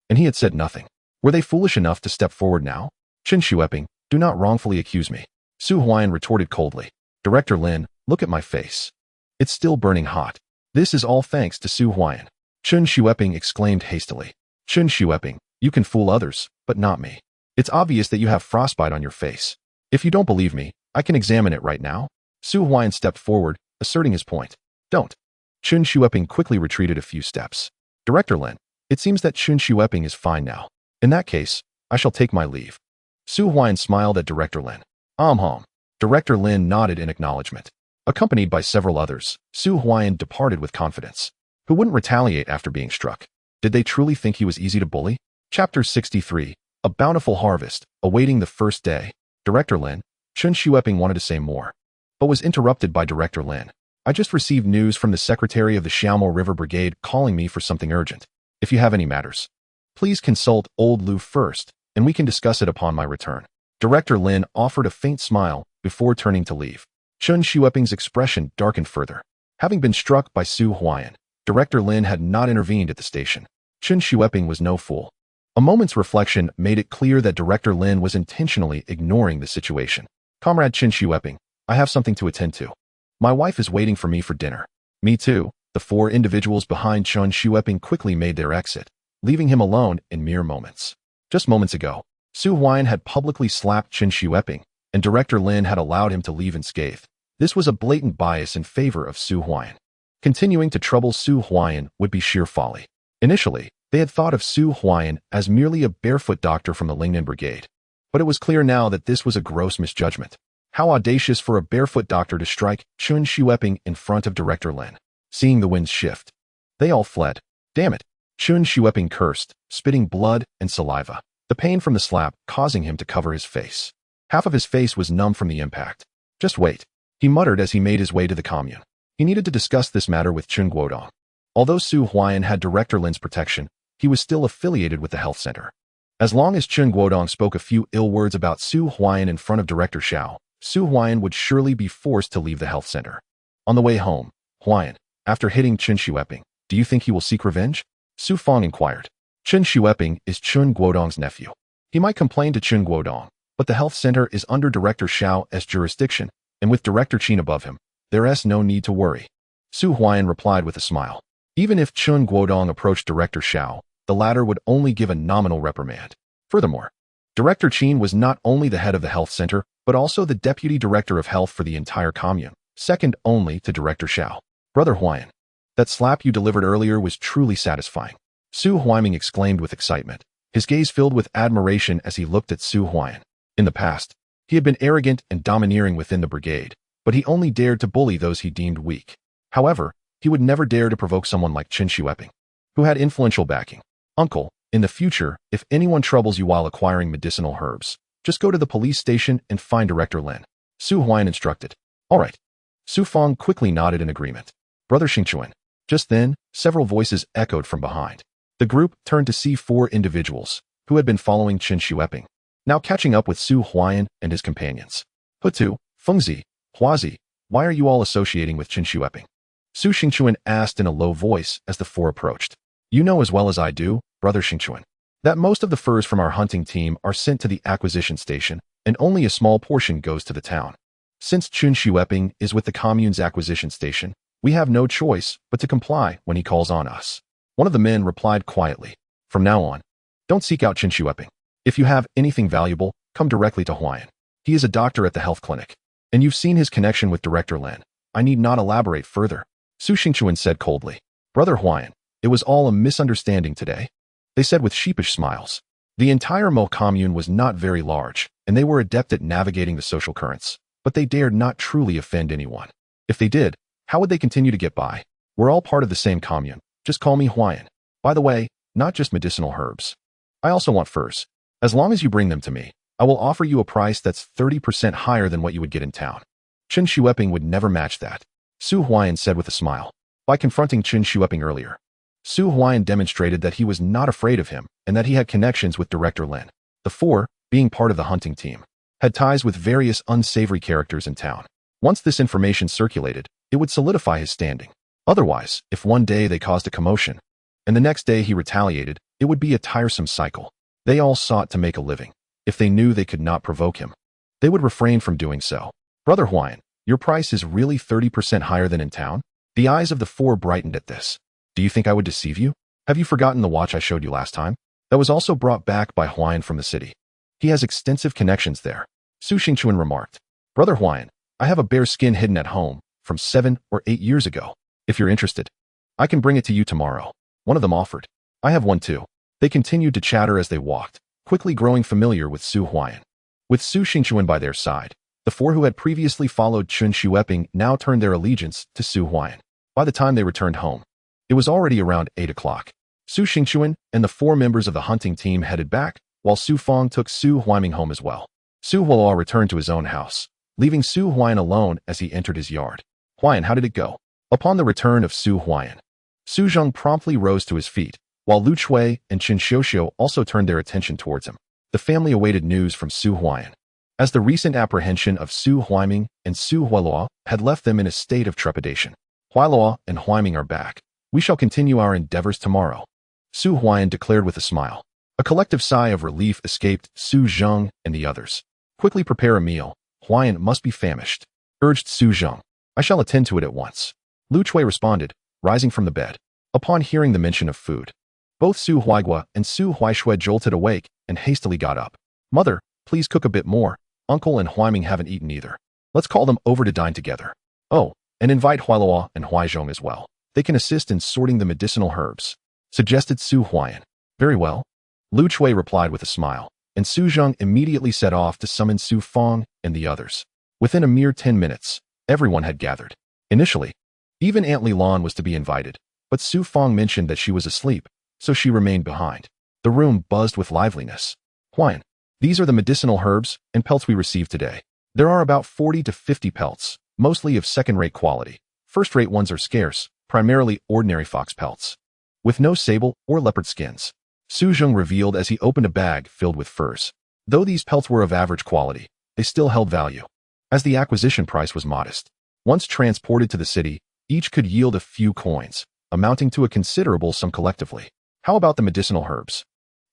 Speaker 1: And he had said nothing. Were they foolish enough to step forward now? Qin Shueping, do not wrongfully accuse me. Su Huaiyan retorted coldly. Director Lin, look at my face. It's still burning hot. This is all thanks to Su Huaiyan. Qin Shueping exclaimed hastily. Qin Shueping, you can fool others, but not me. It's obvious that you have frostbite on your face. If you don't believe me, I can examine it right now. Su Huaiyan stepped forward, asserting his point. Don't. Chun Shueping quickly retreated a few steps. Director Lin, it seems that Chun Shueping is fine now. In that case, I shall take my leave. Su Huaiyan smiled at Director Lin. Hum. Director Lin nodded in acknowledgement. Accompanied by several others, Su Huaiyan departed with confidence. Who wouldn't retaliate after being struck? Did they truly think he was easy to bully? Chapter 63. A bountiful harvest, awaiting the first day. Director Lin, Chun Shueping wanted to say more, but was interrupted by Director Lin. I just received news from the secretary of the Xiaomo River Brigade calling me for something urgent. If you have any matters, please consult Old Lu first, and we can discuss it upon my return. Director Lin offered a faint smile before turning to leave. Chun Shueping's expression darkened further. Having been struck by Su Huaiyan, Director Lin had not intervened at the station. Chun Shueping was no fool. A moment's reflection made it clear that Director Lin was intentionally ignoring the situation. Comrade Chun Shueping, I have something to attend to. My wife is waiting for me for dinner. Me too. The four individuals behind Chun Shueping quickly made their exit, leaving him alone in mere moments. Just moments ago, Su Huaiyan had publicly slapped Chun Shueping, and Director Lin had allowed him to leave unscathed. This was a blatant bias in favor of Su Huaiyan. Continuing to trouble Su Huaiyan would be sheer folly. Initially, they had thought of Su Huaiyan as merely a barefoot doctor from the Lingnan Brigade. But it was clear now that this was a gross misjudgment. How audacious for a barefoot doctor to strike Chun Shueping in front of Director Lin. Seeing the winds shift, they all fled. Damn it. Chun Shueping cursed, spitting blood and saliva, the pain from the slap causing him to cover his face. Half of his face was numb from the impact. Just wait, he muttered as he made his way to the commune. He needed to discuss this matter with Chun Guodong. Although Su Huaiyan had Director Lin's protection, he was still affiliated with the health center. As long as Chun Guodong spoke a few ill words about Su Huaiyan in front of Director Xiao, Su Huaiyan would surely be forced to leave the health center. On the way home, Huaiyan, after hitting Chun Shueping, do you think he will seek revenge? Su Fong inquired. Chun Shueping is Chun Guodong's nephew. He might complain to Chun Guodong, but the health center is under Director Xiao's jurisdiction, and with Director Qin above him, there is no need to worry. Su Huaiyan replied with a smile. Even if Chun Guodong approached Director Xiao, the latter would only give a nominal reprimand. Furthermore, Director Qin was not only the head of the health center, but also the deputy director of health for the entire commune, second only to Director Xiao. Brother Huaiyan, that slap you delivered earlier was truly satisfying. Su Huaiyan exclaimed with excitement, his gaze filled with admiration as he looked at Su Huaiyan. In the past, he had been arrogant and domineering within the brigade, but he only dared to bully those he deemed weak. However, he would never dare to provoke someone like Chun Shueping, who had influential backing. Uncle, in the future, if anyone troubles you while acquiring medicinal herbs, just go to the police station and find Director Lin. Su Huaiyan instructed. All right. Su Fong quickly nodded in agreement. Brother Xingchuan. Just then, several voices echoed from behind. The group turned to see four individuals who had been following Chun Shueping, now catching up with Su Huaiyan and his companions. Hutu, Fengzi, Huazi, why are you all associating with Chun Shueping? Su Xingchuan asked in a low voice as the four approached. You know as well as I do, Brother Xingchuan, that most of the furs from our hunting team are sent to the acquisition station, and only a small portion goes to the town. Since Chun Shueping is with the commune's acquisition station, we have no choice but to comply when he calls on us. One of the men replied quietly. From now on, don't seek out Chun Shueping. If you have anything valuable, come directly to Huaiyan. He is a doctor at the health clinic, and you've seen his connection with Director Lin. I need not elaborate further. Su Xingchuan said coldly. Brother Huaiyan, it was all a misunderstanding today. They said with sheepish smiles. The entire Mo commune was not very large, and they were adept at navigating the social currents, but they dared not truly offend anyone. If they did, how would they continue to get by? We're all part of the same commune. Just call me Huaiyan. By the way, not just medicinal herbs. I also want furs. As long as you bring them to me, I will offer you a price that's 30% higher than what you would get in town. Chun Shueping would never match that, Su Huaiyan said with a smile. By confronting Chun Shueping earlier, Su Huaiyan demonstrated that he was not afraid of him and that he had connections with Director Lin. The four, being part of the hunting team, had ties with various unsavory characters in town. Once this information circulated, it would solidify his standing. Otherwise, if one day they caused a commotion, and the next day he retaliated, it would be a tiresome cycle. They all sought to make a living. If they knew they could not provoke him, they would refrain from doing so. Brother Huaiyan, your price is really 30% higher than in town? The eyes of the four brightened at this. Do you think I would deceive you? Have you forgotten the watch I showed you last time? That was also brought back by Huaiyan from the city. He has extensive connections there. Su Xingchuan remarked. Brother Huaiyan, I have a bear skin hidden at home from 7 or 8 years ago. If you're interested, I can bring it to you tomorrow. One of them offered. I have one too. They continued to chatter as they walked, quickly growing familiar with Su Huaian. With Su Xingchuan by their side, the four who had previously followed Chun Xueping now turned their allegiance to Su Huaian. By the time they returned home, it was already around 8 o'clock. Su Xingchuan and the 4 members of the hunting team headed back, while Su Feng took Su Huaiming home as well. Su Hualua returned to his own house, leaving Su Huaian alone as he entered his yard. Huaian, how did it go? Upon the return of Su Huaian, Su Zheng promptly rose to his feet, while Lu Chui and Qin Xiuxiu also turned their attention towards him. The family awaited news from Su Huaian, as the recent apprehension of Su Huaiming and Su Hualua had left them in a state of trepidation. Hualua and Huaiming are back. We shall continue our endeavors tomorrow, Su Huaian declared with a smile. A collective sigh of relief escaped Su Zheng and the others. Quickly prepare a meal. Huaian must be famished, urged Su Zheng. I shall attend to it at once, Lu Chui responded, rising from the bed. Upon hearing the mention of food, both Su Huaigua and Su Huaishui jolted awake and hastily got up. Mother, please cook a bit more. Uncle and Huaiming haven't eaten either. Let's call them over to dine together. Oh, and invite Hualua and Huaizhong as well. They can assist in sorting the medicinal herbs, suggested Su Huaian. Very well, Lu Chui replied with a smile, and Su Zheng immediately set off to summon Su Feng and the others. Within a mere 10 minutes, everyone had gathered. Initially, even Aunt Li Lan was to be invited, but Su Feng mentioned that she was asleep, so she remained behind. The room buzzed with liveliness. Huaian, these are the medicinal herbs and pelts we received today. There are about 40 to 50 pelts, mostly of second-rate quality. First-rate ones are scarce, primarily ordinary fox pelts, with no sable or leopard skins, Su Zheng revealed as he opened a bag filled with furs. Though these pelts were of average quality, they still held value, as the acquisition price was modest. Once transported to the city, each could yield a few coins, amounting to a considerable sum collectively. How about the medicinal herbs?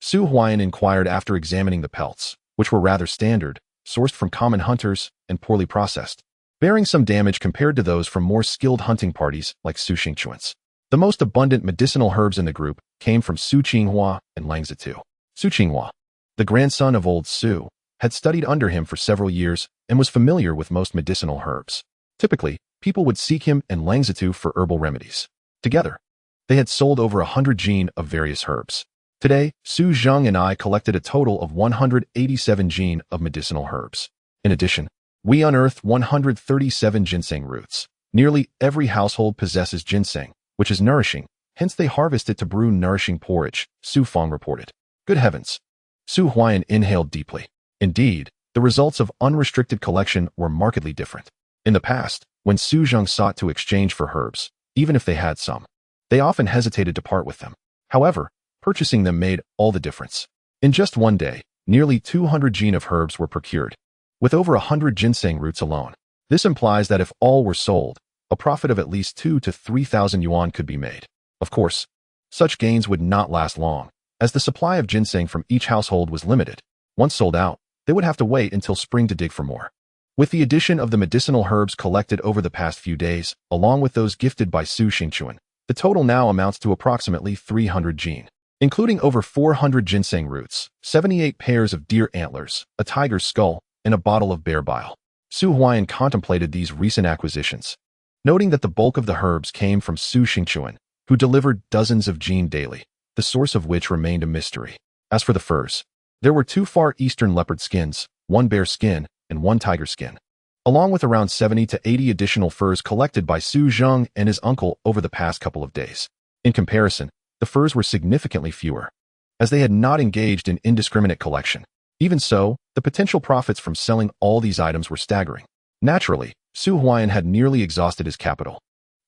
Speaker 1: Su Huaian inquired after examining the pelts, which were rather standard, sourced from common hunters and poorly processed, bearing some damage compared to those from more skilled hunting parties like Su Xingchuan's. The most abundant medicinal herbs in the group came from Su Qinghua and Lang Zitu. Su Qinghua, the grandson of old Su, had studied under him for several years and was familiar with most medicinal herbs. Typically, people would seek him and Lang Zitu for herbal remedies. Together, they had sold over 100 jin of various herbs. Today, Su Zheng and I collected a total of 187 jin of medicinal herbs. In addition, we unearthed 137 ginseng roots. Nearly every household possesses ginseng, which is nourishing, hence they harvest it to brew nourishing porridge, Su Feng reported. Good heavens! Su Huaian inhaled deeply. Indeed, the results of unrestricted collection were markedly different. In the past, when Su Zheng sought to exchange for herbs, even if they had some, they often hesitated to part with them. However, purchasing them made all the difference. In just one day, nearly 200 jin of herbs were procured, with over 100 ginseng roots alone. This implies that if all were sold, a profit of at least 2,000 to 3,000 yuan could be made. Of course, such gains would not last long, as the supply of ginseng from each household was limited. Once sold out, they would have to wait until spring to dig for more. With the addition of the medicinal herbs collected over the past few days, along with those gifted by Su Xingchuan, the total now amounts to approximately 300 jin, including over 400 ginseng roots, 78 pairs of deer antlers, a tiger's skull, and a bottle of bear bile. Su Huaian contemplated these recent acquisitions, noting that the bulk of the herbs came from Su Xingchuan, who delivered dozens of jin daily, the source of which remained a mystery. As for the furs, there were 2 Far Eastern leopard skins, 1 bear skin, and 1 tiger skin, along with around 70 to 80 additional furs collected by Su Zheng and his uncle over the past couple of days. In comparison, the furs were significantly fewer, as they had not engaged in indiscriminate collection. Even so, the potential profits from selling all these items were staggering. Naturally, Su Huaian had nearly exhausted his capital.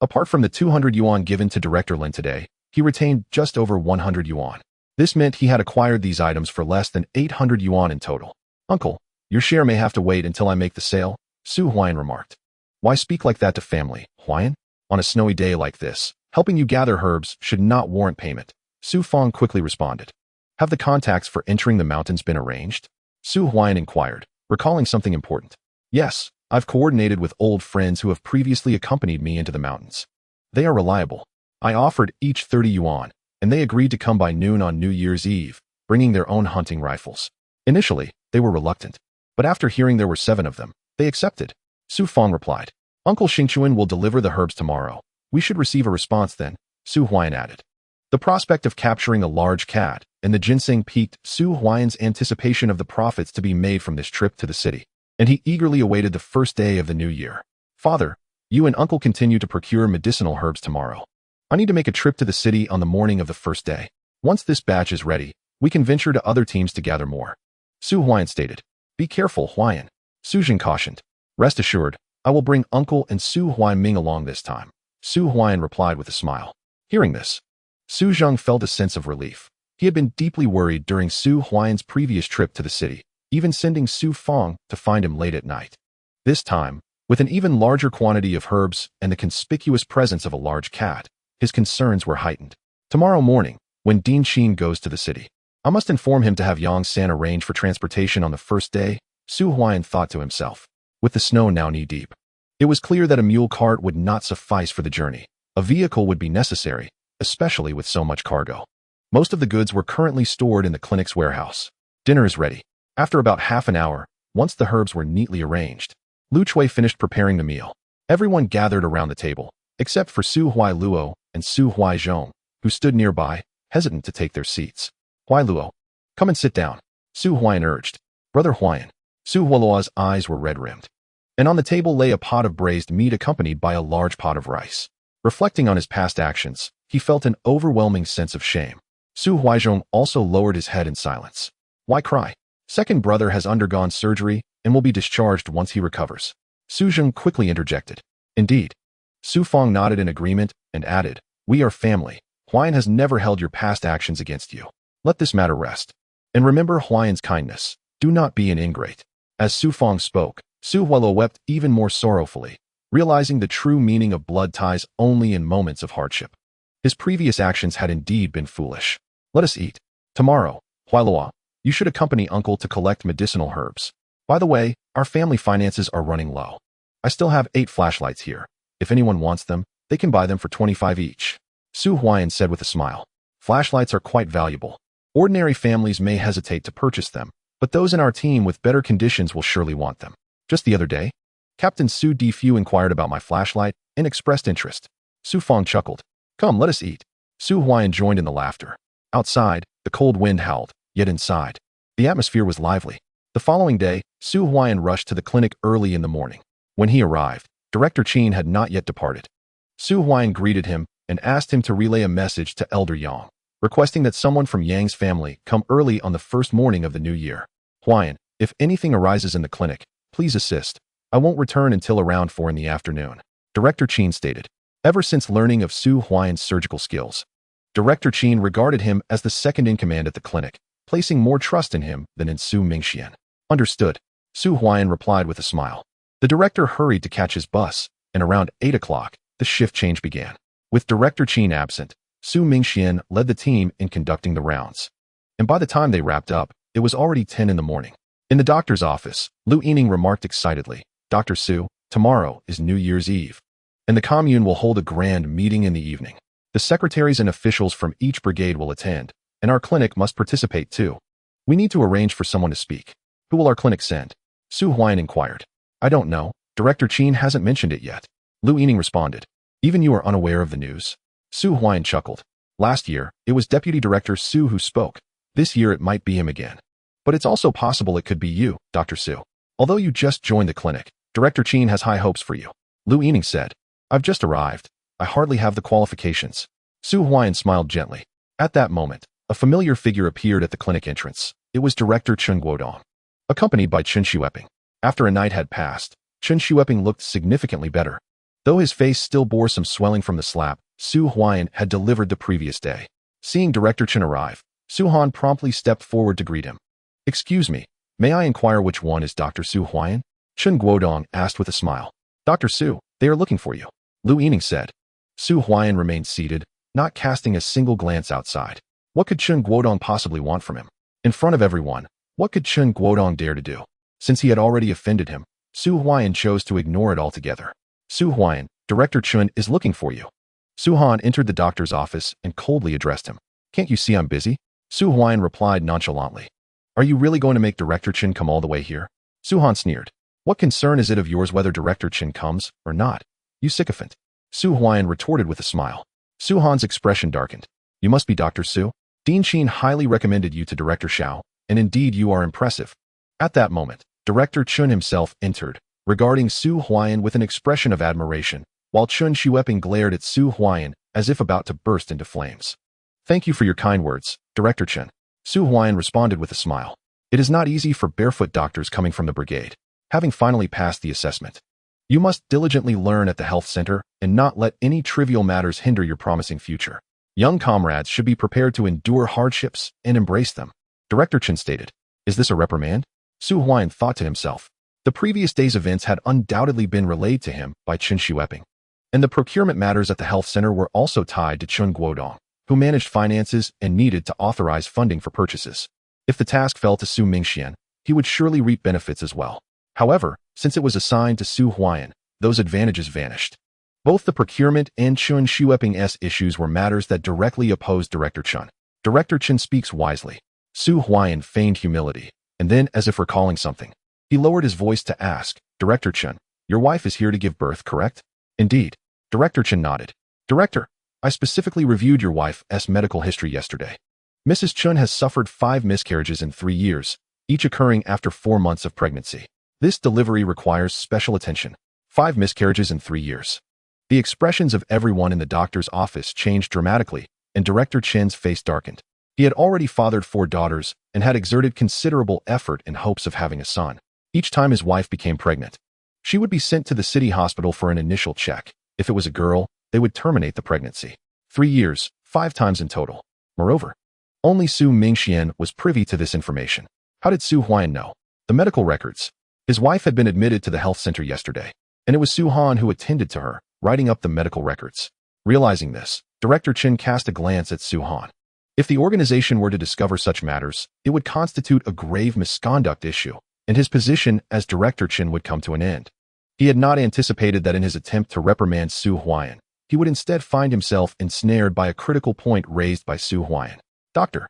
Speaker 1: Apart from the 200 yuan given to Director Lin today, he retained just over 100 yuan. This meant he had acquired these items for less than 800 yuan in total. Uncle, your share may have to wait until I make the sale, Su Huaian remarked. Why speak like that to family, Huaian? On a snowy day like this, helping you gather herbs should not warrant payment, Su Feng quickly responded. Have the contacts for entering the mountains been arranged? Su Huaian inquired, recalling something important. Yes, I've coordinated with old friends who have previously accompanied me into the mountains. They are reliable. I offered each 30 yuan, and they agreed to come by noon on New Year's Eve, bringing their own hunting rifles. Initially, they were reluctant, but after hearing there were 7 of them, they accepted, Su Feng replied. Uncle Xingchuan will deliver the herbs tomorrow. We should receive a response then, Su Huaiyan added. The prospect of capturing a large cat and the ginseng piqued Su Huaiyan's anticipation of the profits to be made from this trip to the city, and he eagerly awaited the first day of the new year. Father, you and Uncle continue to procure medicinal herbs tomorrow. I need to make a trip to the city on the morning of the first day. Once this batch is ready, we can venture to other teams to gather more. Su Huaiyan stated. Be careful, Huaiyan. Su Jing cautioned. Rest assured, I will bring Uncle and Su Huaiming along this time. Su Huaiyan replied with a smile. Hearing this, Su Zheng felt a sense of relief. He had been deeply worried during Su Huaiyan's previous trip to the city, even sending Su Feng to find him late at night. This time, with an even larger quantity of herbs and the conspicuous presence of a large cat, his concerns were heightened. Tomorrow morning, when Dean Qin goes to the city, I must inform him to have Yang San arrange for transportation on the first day, Su Huaiyan thought to himself. With the snow now knee-deep, it was clear that a mule cart would not suffice for the journey. A vehicle would be necessary, especially with so much cargo. Most of the goods were currently stored in the clinic's warehouse. Dinner is ready. After about half an hour, once the herbs were neatly arranged, Lu Chui finished preparing the meal. Everyone gathered around the table, except for Su Huai Luo and Su Huai Zhong, who stood nearby, hesitant to take their seats. Huai Luo, come and sit down, Su Huaiyan urged. Brother Huaiyan. Su Hualuo's eyes were red-rimmed. And on the table lay a pot of braised meat accompanied by a large pot of rice. Reflecting on his past actions, he felt an overwhelming sense of shame. Su Huaizhong also lowered his head in silence. Why cry? Second brother has undergone surgery and will be discharged once he recovers. Su Zheng quickly interjected. Indeed. Su Feng nodded in agreement and added, we are family. Huaiyan has never held your past actions against you. Let this matter rest. And remember Huaiyan's kindness. Do not be an ingrate. As Su Feng spoke, Su Hualuo wept even more sorrowfully, realizing the true meaning of blood ties only in moments of hardship. His previous actions had indeed been foolish. Let us eat. Tomorrow, Hualuo, you should accompany Uncle to collect medicinal herbs. By the way, our family finances are running low. I still have 8 flashlights here. If anyone wants them, they can buy them for 25 each. Su Huaiyan said with a smile. Flashlights are quite valuable. Ordinary families may hesitate to purchase them, but those in our team with better conditions will surely want them. Just the other day, Captain Su Difu inquired about my flashlight and expressed interest. Su Feng chuckled. Come, let us eat. Su Huaiyan joined in the laughter. Outside, the cold wind howled, yet inside, the atmosphere was lively. The following day, Su Huaiyan rushed to the clinic early in the morning. When he arrived, Director Qin had not yet departed. Su Huaiyan greeted him and asked him to relay a message to Elder Yang, requesting that someone from Yang's family come early on the first morning of the new year. Huaiyan, if anything arises in the clinic, please assist. I won't return until around 4 in the afternoon. Director Qin stated. Ever since learning of Su Huaiyan's surgical skills, Director Qin regarded him as the second-in-command at the clinic, placing more trust in him than in Su Mingxian. Understood. Su Huaiyan replied with a smile. The director hurried to catch his bus, and around 8 o'clock, the shift change began. With Director Qin absent, Su Mingxian led the team in conducting the rounds. And by the time they wrapped up, it was already 10 in the morning. In the doctor's office, Lu Yining remarked excitedly, Dr. Su, tomorrow is New Year's Eve, and the commune will hold a grand meeting in the evening. The secretaries and officials from each brigade will attend, and our clinic must participate too. We need to arrange for someone to speak. Who will our clinic send? Su Huaiyan inquired. I don't know. Director Qin hasn't mentioned it yet. Lu Yining responded. Even you are unaware of the news? Su Huaiyan chuckled. Last year, it was Deputy Director Su who spoke. This year it might be him again. But it's also possible it could be you, Dr. Su. Although you just joined the clinic, Director Qin has high hopes for you. Lu Yining said. I've just arrived. I hardly have the qualifications. Su Huaiyan smiled gently. At that moment, a familiar figure appeared at the clinic entrance. It was Director Chen Guodong, accompanied by Chen Xueping. After a night had passed, Chen Xueping looked significantly better. Though his face still bore some swelling from the slap Su Huaiyan had delivered the previous day. Seeing Director Chen arrive, Su Han promptly stepped forward to greet him. Excuse me, may I inquire which one is Dr. Su Huaiyan? Chen Guodong asked with a smile. Dr. Su, they are looking for you, Lu Yining said. Su Huaiyan remained seated, not casting a single glance outside. What could Chen Guodong possibly want from him? In front of everyone, what could Chen Guodong dare to do? Since he had already offended him, Su Huaiyan chose to ignore it altogether. Su Huaiyan, Director Chen is looking for you. Su Han entered the doctor's office and coldly addressed him. Can't you see I'm busy? Su Huaiyan replied nonchalantly. Are you really going to make Director Chen come all the way here? Su Han sneered. What concern is it of yours whether Director Chen comes or not? You sycophant. Su Huaiyan retorted with a smile. Su Han's expression darkened. You must be Dr. Su. Dean Qin highly recommended you to Director Xiao, and indeed you are impressive. At that moment, Director Chun himself entered, regarding Su Huaiyan with an expression of admiration, while Chun Xueping glared at Su Huaiyan as if about to burst into flames. Thank you for your kind words, Director Chen. Su Huaiyan responded with a smile. It is not easy for barefoot doctors coming from the brigade, having finally passed the assessment. You must diligently learn at the health center and not let any trivial matters hinder your promising future. Young comrades should be prepared to endure hardships and embrace them. Director Chen stated. Is this a reprimand? Su Huaiyan thought to himself. The previous day's events had undoubtedly been relayed to him by Chen Xueping. And the procurement matters at the health center were also tied to Chun Guodong, who managed finances and needed to authorize funding for purchases. If the task fell to Su Mingxian, he would surely reap benefits as well. However, since it was assigned to Su Huaiyan, those advantages vanished. Both the procurement and Chun Xueping's issues were matters that directly opposed Director Chun. Director Chen speaks wisely. Su Huaiyan feigned humility, and then, as if recalling something, he lowered his voice to ask, Director Chen, your wife is here to give birth, correct? Indeed. Director Chen nodded. Director, I specifically reviewed your wife's medical history yesterday. Mrs. Chun has suffered 5 miscarriages in 3 years, each occurring after 4 months of pregnancy. This delivery requires special attention. 5 miscarriages in 3 years. The expressions of everyone in the doctor's office changed dramatically, and Director Chen's face darkened. He had already fathered 4 daughters and had exerted considerable effort in hopes of having a son. Each time his wife became pregnant, she would be sent to the city hospital for an initial check. If it was a girl, they would terminate the pregnancy. 3 years, 5 times in total. Moreover, only Su Mingxian was privy to this information. How did Su Huaiyan know? The medical records. His wife had been admitted to the health center yesterday, and it was Su Han who attended to her, writing up the medical records. Realizing this, Director Chen cast a glance at Su Han. If the organization were to discover such matters, it would constitute a grave misconduct issue, and his position as Director Chen would come to an end. He had not anticipated that in his attempt to reprimand Su Huaiyan, he would instead find himself ensnared by a critical point raised by Su Huaiyan. Doctor,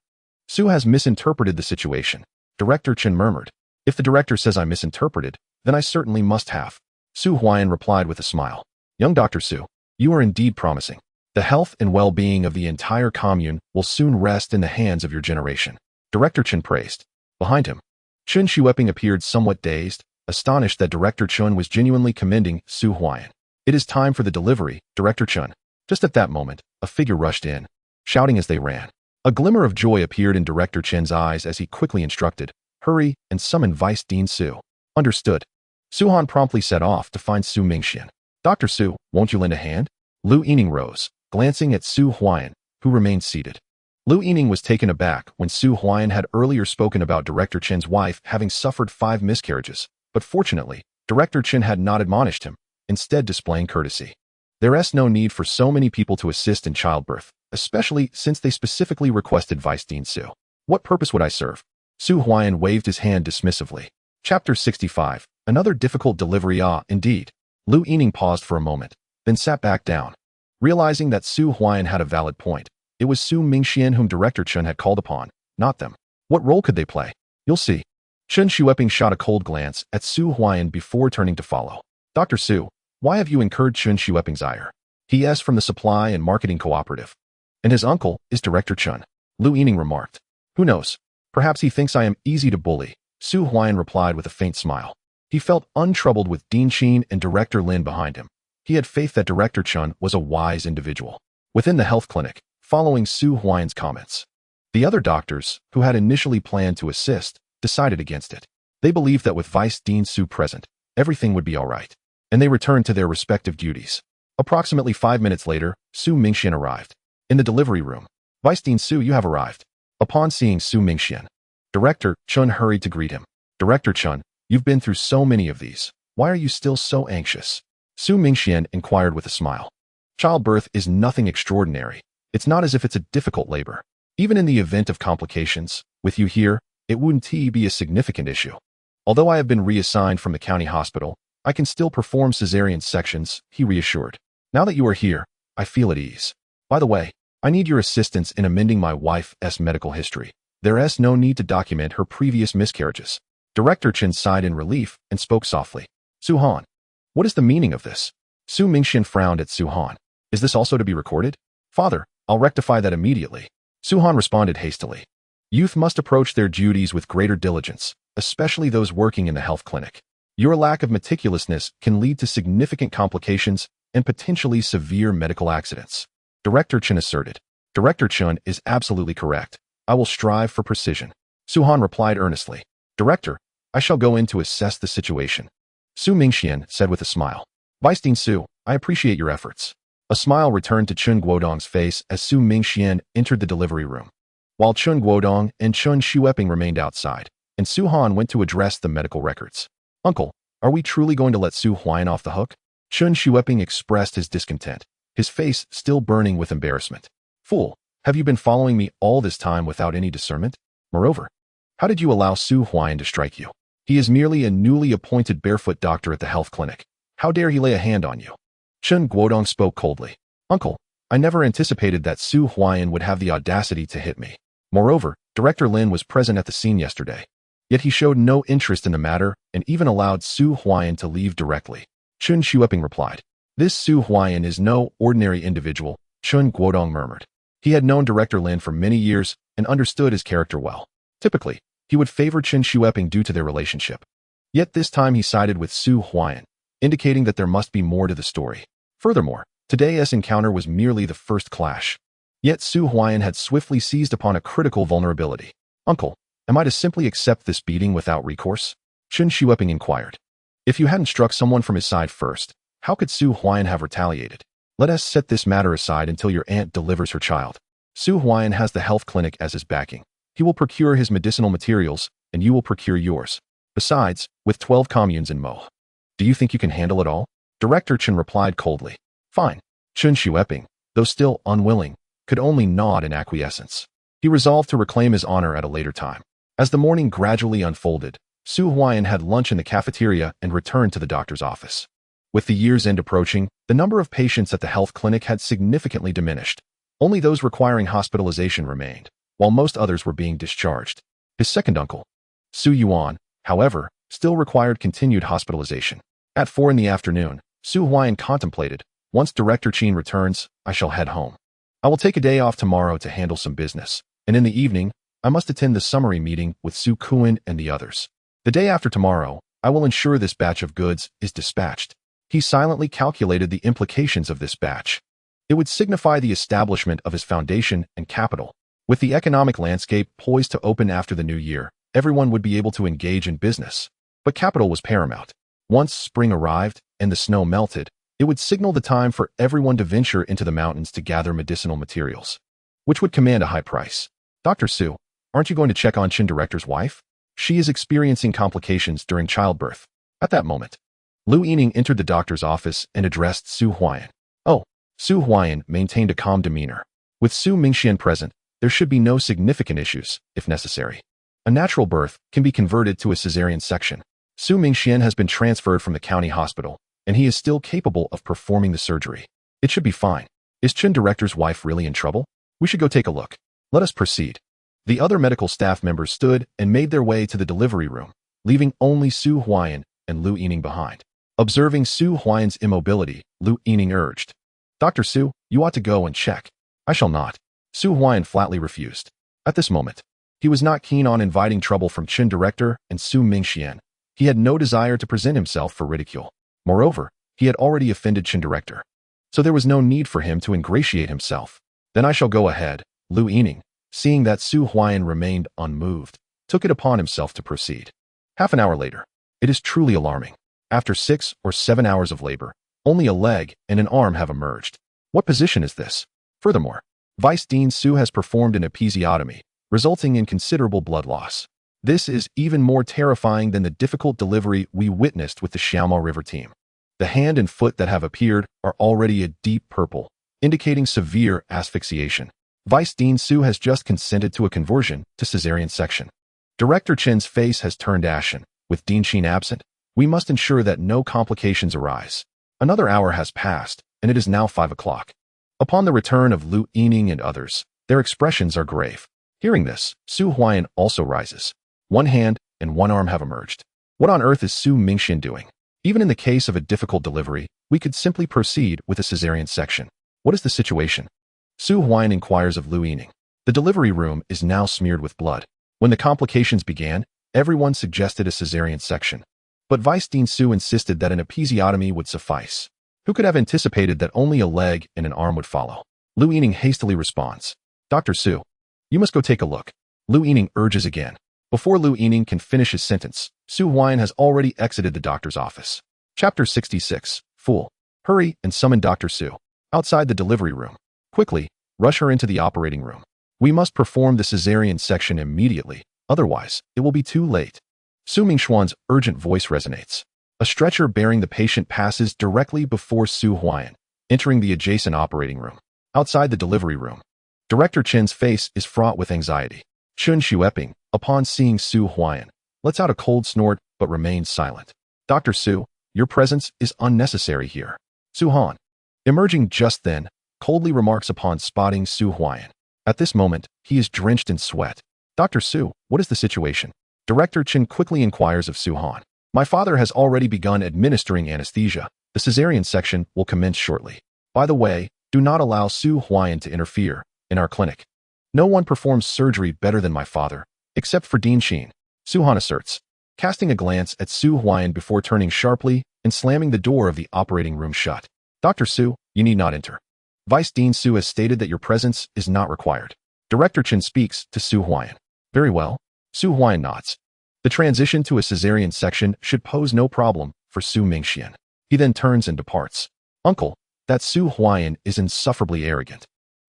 Speaker 1: Su has misinterpreted the situation. Director Chen murmured. If the director says I misinterpreted, then I certainly must have. Su Huaiyan replied with a smile. Young Dr. Su, you are indeed promising. The health and well-being of the entire commune will soon rest in the hands of your generation. Director Chen praised. Behind him, Chun Xueping appeared somewhat dazed, astonished that Director Chun was genuinely commending Su Huaiyan. It is time for the delivery, Director Chun. Just at that moment, a figure rushed in, shouting as they ran. A glimmer of joy appeared in Director Chen's eyes as he quickly instructed, hurry and summon Vice Dean Su. Understood. Su Han promptly set off to find Su Mingxian. Dr. Su, won't you lend a hand? Lu Yining rose, glancing at Su Huaiyan, who remained seated. Lu Yining was taken aback when Su Huaiyan had earlier spoken about Director Chen's wife having suffered 5 miscarriages, but fortunately, Director Chen had not admonished him, instead displaying courtesy. There's no need for so many people to assist in childbirth, especially since they specifically requested Vice Dean Su. What purpose would I serve? Su Huaiyan waved his hand dismissively. Chapter 65. Another difficult delivery. Indeed. Lu Yining paused for a moment, then sat back down. Realizing that Su Huaiyan had a valid point, it was Su Mingxian whom Director Chen had called upon, not them. What role could they play? You'll see. Chun Xueping shot a cold glance at Su Huaiyan before turning to follow. Dr. Su, why have you incurred Chun Xueping's ire? He is from the Supply and Marketing Cooperative. And his uncle is Director Chun. Lu Yining remarked. Who knows? Perhaps he thinks I am easy to bully. Su Huaiyan replied with a faint smile. He felt untroubled with Dean Qin and Director Lin behind him. He had faith that Director Chun was a wise individual. Within the health clinic, following Su Huaiyan's comments, the other doctors, who had initially planned to assist, decided against it. They believed that with Vice Dean Su present, everything would be all right, and they returned to their respective duties. Approximately 5 minutes later, Su Mingxian arrived. In the delivery room, Vice Dean Su, you have arrived. Upon seeing Su Mingxian, Director Chun hurried to greet him. Director Chun, you've been through so many of these. Why are you still so anxious? Su Mingxian inquired with a smile. Childbirth is nothing extraordinary. It's not as if it's a difficult labor. Even in the event of complications, with you here, it wouldn't be a significant issue. Although I have been reassigned from the county hospital, I can still perform cesarean sections, he reassured. Now that you are here, I feel at ease. By the way, I need your assistance in amending my wife's medical history. There's no need to document her previous miscarriages. Director Chen sighed in relief and spoke softly. Su Han, what is the meaning of this? Su Mingxian frowned at Su Han. Is this also to be recorded? Father, I'll rectify that immediately. Su Han responded hastily. Youth must approach their duties with greater diligence, especially those working in the health clinic. Your lack of meticulousness can lead to significant complications and potentially severe medical accidents. Director Chen asserted. Director Chen is absolutely correct. I will strive for precision. Su Han replied earnestly. Director, I shall go in to assess the situation. Su Mingxian said with a smile. Vice Dean Su, I appreciate your efforts. A smile returned to Chun Guodong's face as Su Mingxian entered the delivery room, while Chun Guodong and Chun Xueping remained outside, and Su Han went to address the medical records. Uncle, are we truly going to let Su Huaian off the hook? Chun Xueping expressed his discontent, his face still burning with embarrassment. Fool, have you been following me all this time without any discernment? Moreover, how did you allow Su Huaian to strike you? He is merely a newly appointed barefoot doctor at the health clinic. How dare he lay a hand on you? Chun Guodong spoke coldly. Uncle, I never anticipated that Su Huaian would have the audacity to hit me. Moreover, Director Lin was present at the scene yesterday. Yet he showed no interest in the matter and even allowed Su Huaian to leave directly. Chun Xueping replied. This Su Huaian is no ordinary individual, Chun Guodong murmured. He had known Director Lin for many years and understood his character well. Typically, he would favor Chun Xueping due to their relationship. Yet this time he sided with Su Huaian, indicating that there must be more to the story. Furthermore, today's encounter was merely the first clash. Yet Su Huaian had swiftly seized upon a critical vulnerability. Uncle, am I to simply accept this beating without recourse? Chun Xueping inquired. If you hadn't struck someone from his side first, how could Su Huaian have retaliated? Let us set this matter aside until your aunt delivers her child. Su Huaian has the health clinic as his backing. He will procure his medicinal materials, and you will procure yours. Besides, with 12 communes in Mo. Do you think you can handle it all? Director Chen replied coldly. Fine. Chun Xueping, though still unwilling, could only nod in acquiescence. He resolved to reclaim his honor at a later time. As the morning gradually unfolded, Su Huaian had lunch in the cafeteria and returned to the doctor's office. With the year's end approaching, the number of patients at the health clinic had significantly diminished. Only those requiring hospitalization remained, while most others were being discharged. His second uncle, Su Yuan, however, still required continued hospitalization. At 4 in the afternoon, Su Huaian contemplated, once Director Qin returns, I shall head home. I will take a day off tomorrow to handle some business, and in the evening, I must attend the summary meeting with Su Kuan and the others. The day after tomorrow, I will ensure this batch of goods is dispatched. He silently calculated the implications of this batch. It would signify the establishment of his foundation and capital. With the economic landscape poised to open after the new year, everyone would be able to engage in business. But capital was paramount. Once spring arrived and the snow melted, it would signal the time for everyone to venture into the mountains to gather medicinal materials, which would command a high price. Dr. Su, aren't you going to check on Chin Director's wife? She is experiencing complications during childbirth. At that moment, Lu Yining entered the doctor's office and addressed Su Huaiyan. Oh, Su Huaiyan maintained a calm demeanor. With Su Mingxian present, there should be no significant issues, if necessary. A natural birth can be converted to a cesarean section. Su Mingxian has been transferred from the county hospital, and he is still capable of performing the surgery. It should be fine. Is Chin Director's wife really in trouble? We should go take a look. Let us proceed. The other medical staff members stood and made their way to the delivery room, leaving only Su Huaiyan and Lu Yining behind. Observing Su Huaiyan's immobility, Lu Yining urged, Dr. Su, you ought to go and check. I shall not. Su Huaiyan flatly refused. At this moment, he was not keen on inviting trouble from Chin Director and Su Mingxian. He had no desire to present himself for ridicule. Moreover, he had already offended Chin Director, so there was no need for him to ingratiate himself. Then I shall go ahead. Lu Yining, seeing that Su Huaiyan remained unmoved, took it upon himself to proceed. Half an hour later, it is truly alarming. After 6 or 7 hours of labor, only a leg and an arm have emerged. What position is this? Furthermore, Vice Dean Su has performed an episiotomy, resulting in considerable blood loss. This is even more terrifying than the difficult delivery we witnessed with the Xiaomao River team. The hand and foot that have appeared are already a deep purple, indicating severe asphyxiation. Vice Dean Su has just consented to a conversion to cesarean section. Director Chen's face has turned ashen. With Dean Qin absent, we must ensure that no complications arise. Another hour has passed, and it is now 5 o'clock. Upon the return of Lu Yining and others, their expressions are grave. Hearing this, Su Huaiyan also rises. One hand, and one arm have emerged. What on earth is Su Mingxian doing? Even in the case of a difficult delivery, we could simply proceed with a cesarean section. What is the situation? Su Huaian inquires of Lu Yining. The delivery room is now smeared with blood. When the complications began, everyone suggested a cesarean section. But Vice Dean Su insisted that an episiotomy would suffice. Who could have anticipated that only a leg and an arm would follow? Lu Yining hastily responds, Dr. Su, you must go take a look. Lu Yining urges again. Before Lu Yining can finish his sentence, Su Huaian has already exited the doctor's office. Chapter 66. Fool. Hurry and summon Dr. Su. Outside the delivery room. Quickly, rush her into the operating room. We must perform the cesarean section immediately, otherwise, it will be too late. Su Mingxuan's urgent voice resonates. A stretcher bearing the patient passes directly before Su Huaian, entering the adjacent operating room. Outside the delivery room, Director Chen's face is fraught with anxiety. Chun Xueping, upon seeing Su Huaian, lets out a cold snort but remains silent. Dr. Su, your presence is unnecessary here. Su Han, emerging just then, coldly remarks upon spotting Su Huaian. At this moment, he is drenched in sweat. Dr. Su, what is the situation? Director Chen quickly inquires of Su Han. My father has already begun administering anesthesia. The cesarean section will commence shortly. By the way, do not allow Su Huaian to interfere in our clinic. No one performs surgery better than my father, except for Dean Xin, Su Han asserts, casting a glance at Su Huaian before turning sharply and slamming the door of the operating room shut. Dr. Su, you need not enter. Vice Dean Su has stated that your presence is not required. Director Chen speaks to Su Huaian. Very well. Su Huaian nods. The transition to a cesarean section should pose no problem for Su Mingxian. He then turns and departs. Uncle, that Su Huaian is insufferably arrogant.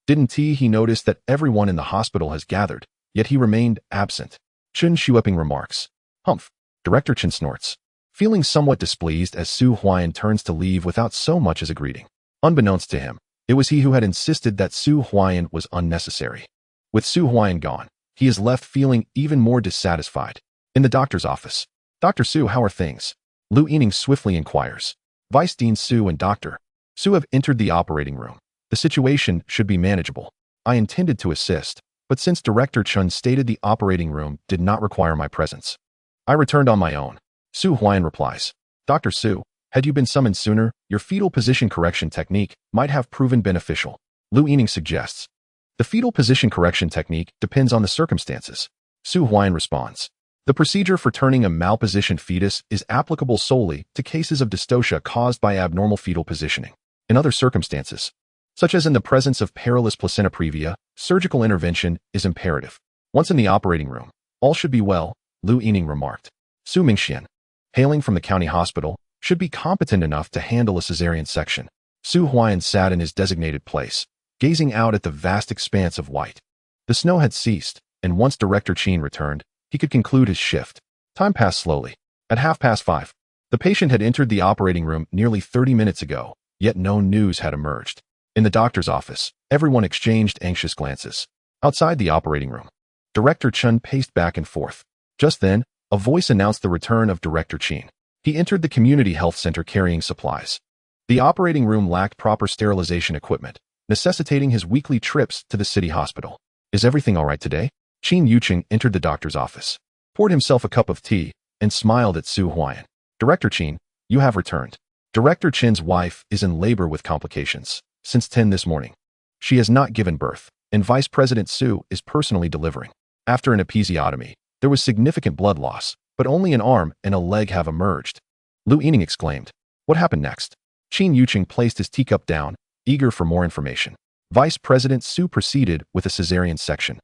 Speaker 1: Didn't he notice that everyone in the hospital has gathered, yet he remained absent? Chun Xueping remarks. Humph. Director Chen snorts, feeling somewhat displeased as Su Huaian turns to leave without so much as a greeting. Unbeknownst to him, it was he who had insisted that Su Huaian was unnecessary. With Su Huaian gone, he is left feeling even more dissatisfied. In the doctor's office, Dr. Su, how are things? Lu Yining swiftly inquires. Vice Dean Su and Dr. Su have entered the operating room. The situation should be manageable. I intended to assist, but since Director Chun stated the operating room did not require my presence, I returned on my own. Su Huaian replies. Dr. Su, had you been summoned sooner, your fetal position correction technique might have proven beneficial. Lu Yining suggests. The fetal position correction technique depends on the circumstances. Su Huaian responds. The procedure for turning a malpositioned fetus is applicable solely to cases of dystocia caused by abnormal fetal positioning. In other circumstances, such as in the presence of perilous placenta previa, surgical intervention is imperative. Once in the operating room, all should be well, Lu Yining remarked. Su Mingxian, hailing from the county hospital, should be competent enough to handle a cesarean section. Su Huaian sat in his designated place, gazing out at the vast expanse of white. The snow had ceased, and once Director Qin returned, he could conclude his shift. Time passed slowly. At 5:30, the patient had entered the operating room nearly 30 minutes ago, yet no news had emerged. In the doctor's office, everyone exchanged anxious glances. Outside the operating room, Director Chun paced back and forth. Just then, a voice announced the return of Director Qin. He entered the community health center carrying supplies. The operating room lacked proper sterilization equipment, necessitating his weekly trips to the city hospital. Is everything all right today? Qin Yuqing entered the doctor's office, poured himself a cup of tea, and smiled at Su Huaian. Director Qin, you have returned. Director Chen's wife is in labor with complications since 10 this morning. She has not given birth, and Vice President Su is personally delivering. After an episiotomy, there was significant blood loss, but only an arm and a leg have emerged. Lu Yining exclaimed. What happened next? Qin Yuqing placed his teacup down, eager for more information. Vice President Su proceeded with a cesarean section.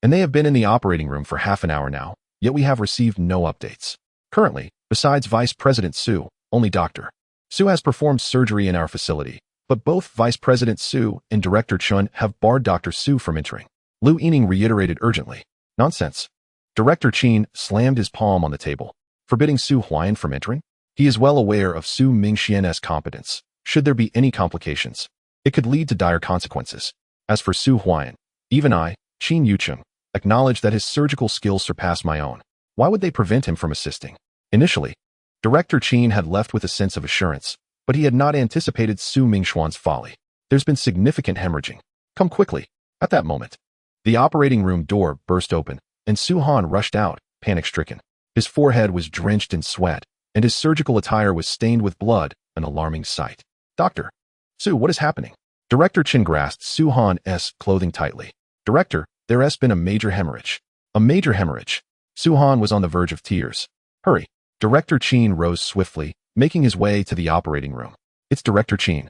Speaker 1: And they have been in the operating room for half an hour now, yet we have received no updates. Currently, besides Vice President Su, only Dr. Su has performed surgery in our facility, but both Vice President Su and Director Chun have barred Dr. Su from entering. Lu Yining reiterated urgently. Nonsense. Director Qin slammed his palm on the table, forbidding Su Huaian from entering. He is well aware of Su Mingxian's competence. Should there be any complications, it could lead to dire consequences. As for Su Huaian, even I, Qin Yuqing, acknowledge that his surgical skills surpass my own. Why would they prevent him from assisting? Initially, Director Qin had left with a sense of assurance, but he had not anticipated Su Mingxuan's folly. There's been significant hemorrhaging. Come quickly. At that moment, the operating room door burst open, and Su Han rushed out, panic-stricken. His forehead was drenched in sweat, and his surgical attire was stained with blood, an alarming sight. Doctor Su, what is happening? Director Chen grasped Su Han's clothing tightly. Director, there has been a major hemorrhage. A major hemorrhage. Su Han was on the verge of tears. Hurry. Director Chen rose swiftly, making his way to the operating room. It's Director Chen.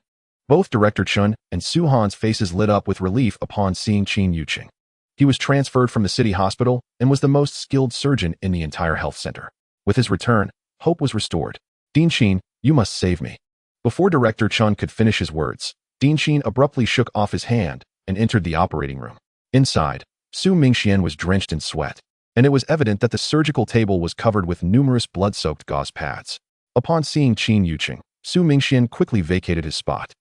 Speaker 1: Both Director Chen and Su Han's faces lit up with relief upon seeing Chen Yuqing. He was transferred from the city hospital and was the most skilled surgeon in the entire health center. With his return, hope was restored. Dean Chen, you must save me. Before Director Chen could finish his words, Dean Chen abruptly shook off his hand and entered the operating room. Inside, Su Mingxian was drenched in sweat, and it was evident that the surgical table was covered with numerous blood-soaked gauze pads. Upon seeing Chen Yuqing, Su Mingxian quickly vacated his spot.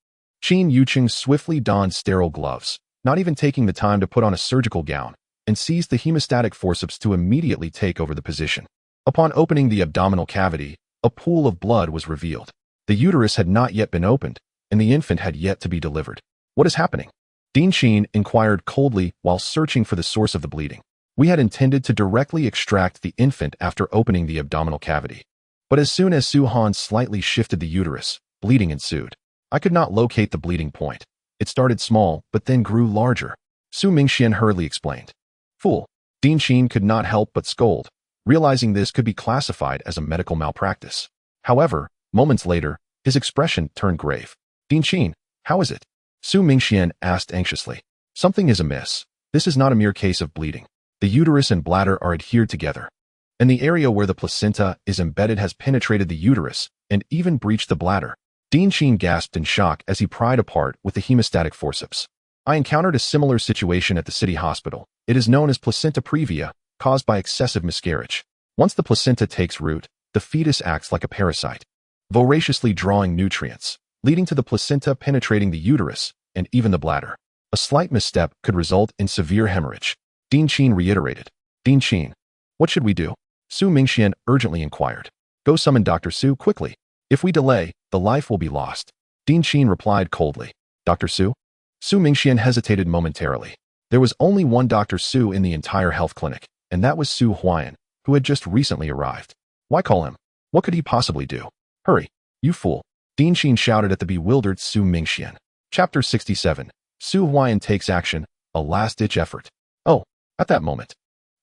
Speaker 1: Chen Yuqing swiftly donned sterile gloves, not even taking the time to put on a surgical gown, and seized the hemostatic forceps to immediately take over the position. Upon opening the abdominal cavity, a pool of blood was revealed. The uterus had not yet been opened, and the infant had yet to be delivered. What is happening? Dean Chen inquired coldly while searching for the source of the bleeding. We had intended to directly extract the infant after opening the abdominal cavity. But as soon as Su Han slightly shifted the uterus, bleeding ensued. I could not locate the bleeding point. It started small, but then grew larger. Su Mingxian hurriedly explained. Fool. Dean Chen could not help but scold, realizing this could be classified as a medical malpractice. However, moments later, his expression turned grave. Dean Chen, how is it? Su Mingxian asked anxiously. Something is amiss. This is not a mere case of bleeding. The uterus and bladder are adhered together, and the area where the placenta is embedded has penetrated the uterus and even breached the bladder. Dean Chen gasped in shock as he pried apart with the hemostatic forceps. I encountered a similar situation at the city hospital. It is known as placenta previa, caused by excessive miscarriage. Once the placenta takes root, the fetus acts like a parasite, voraciously drawing nutrients, leading to the placenta penetrating the uterus and even the bladder. A slight misstep could result in severe hemorrhage. Dean Chen reiterated. Dean Chen, what should we do? Su Mingxian urgently inquired. Go summon Dr. Su quickly. If we delay, the life will be lost. Dean Chen replied coldly. Dr. Su? Su Mingxian hesitated momentarily. There was only one Dr. Su in the entire health clinic, and that was Su Huaian, who had just recently arrived. Why call him? What could he possibly do? Hurry, you fool. Dean Chen shouted at the bewildered Su Mingxian. Chapter 67. Su Huaian takes action, a last-ditch effort. Oh, at that moment,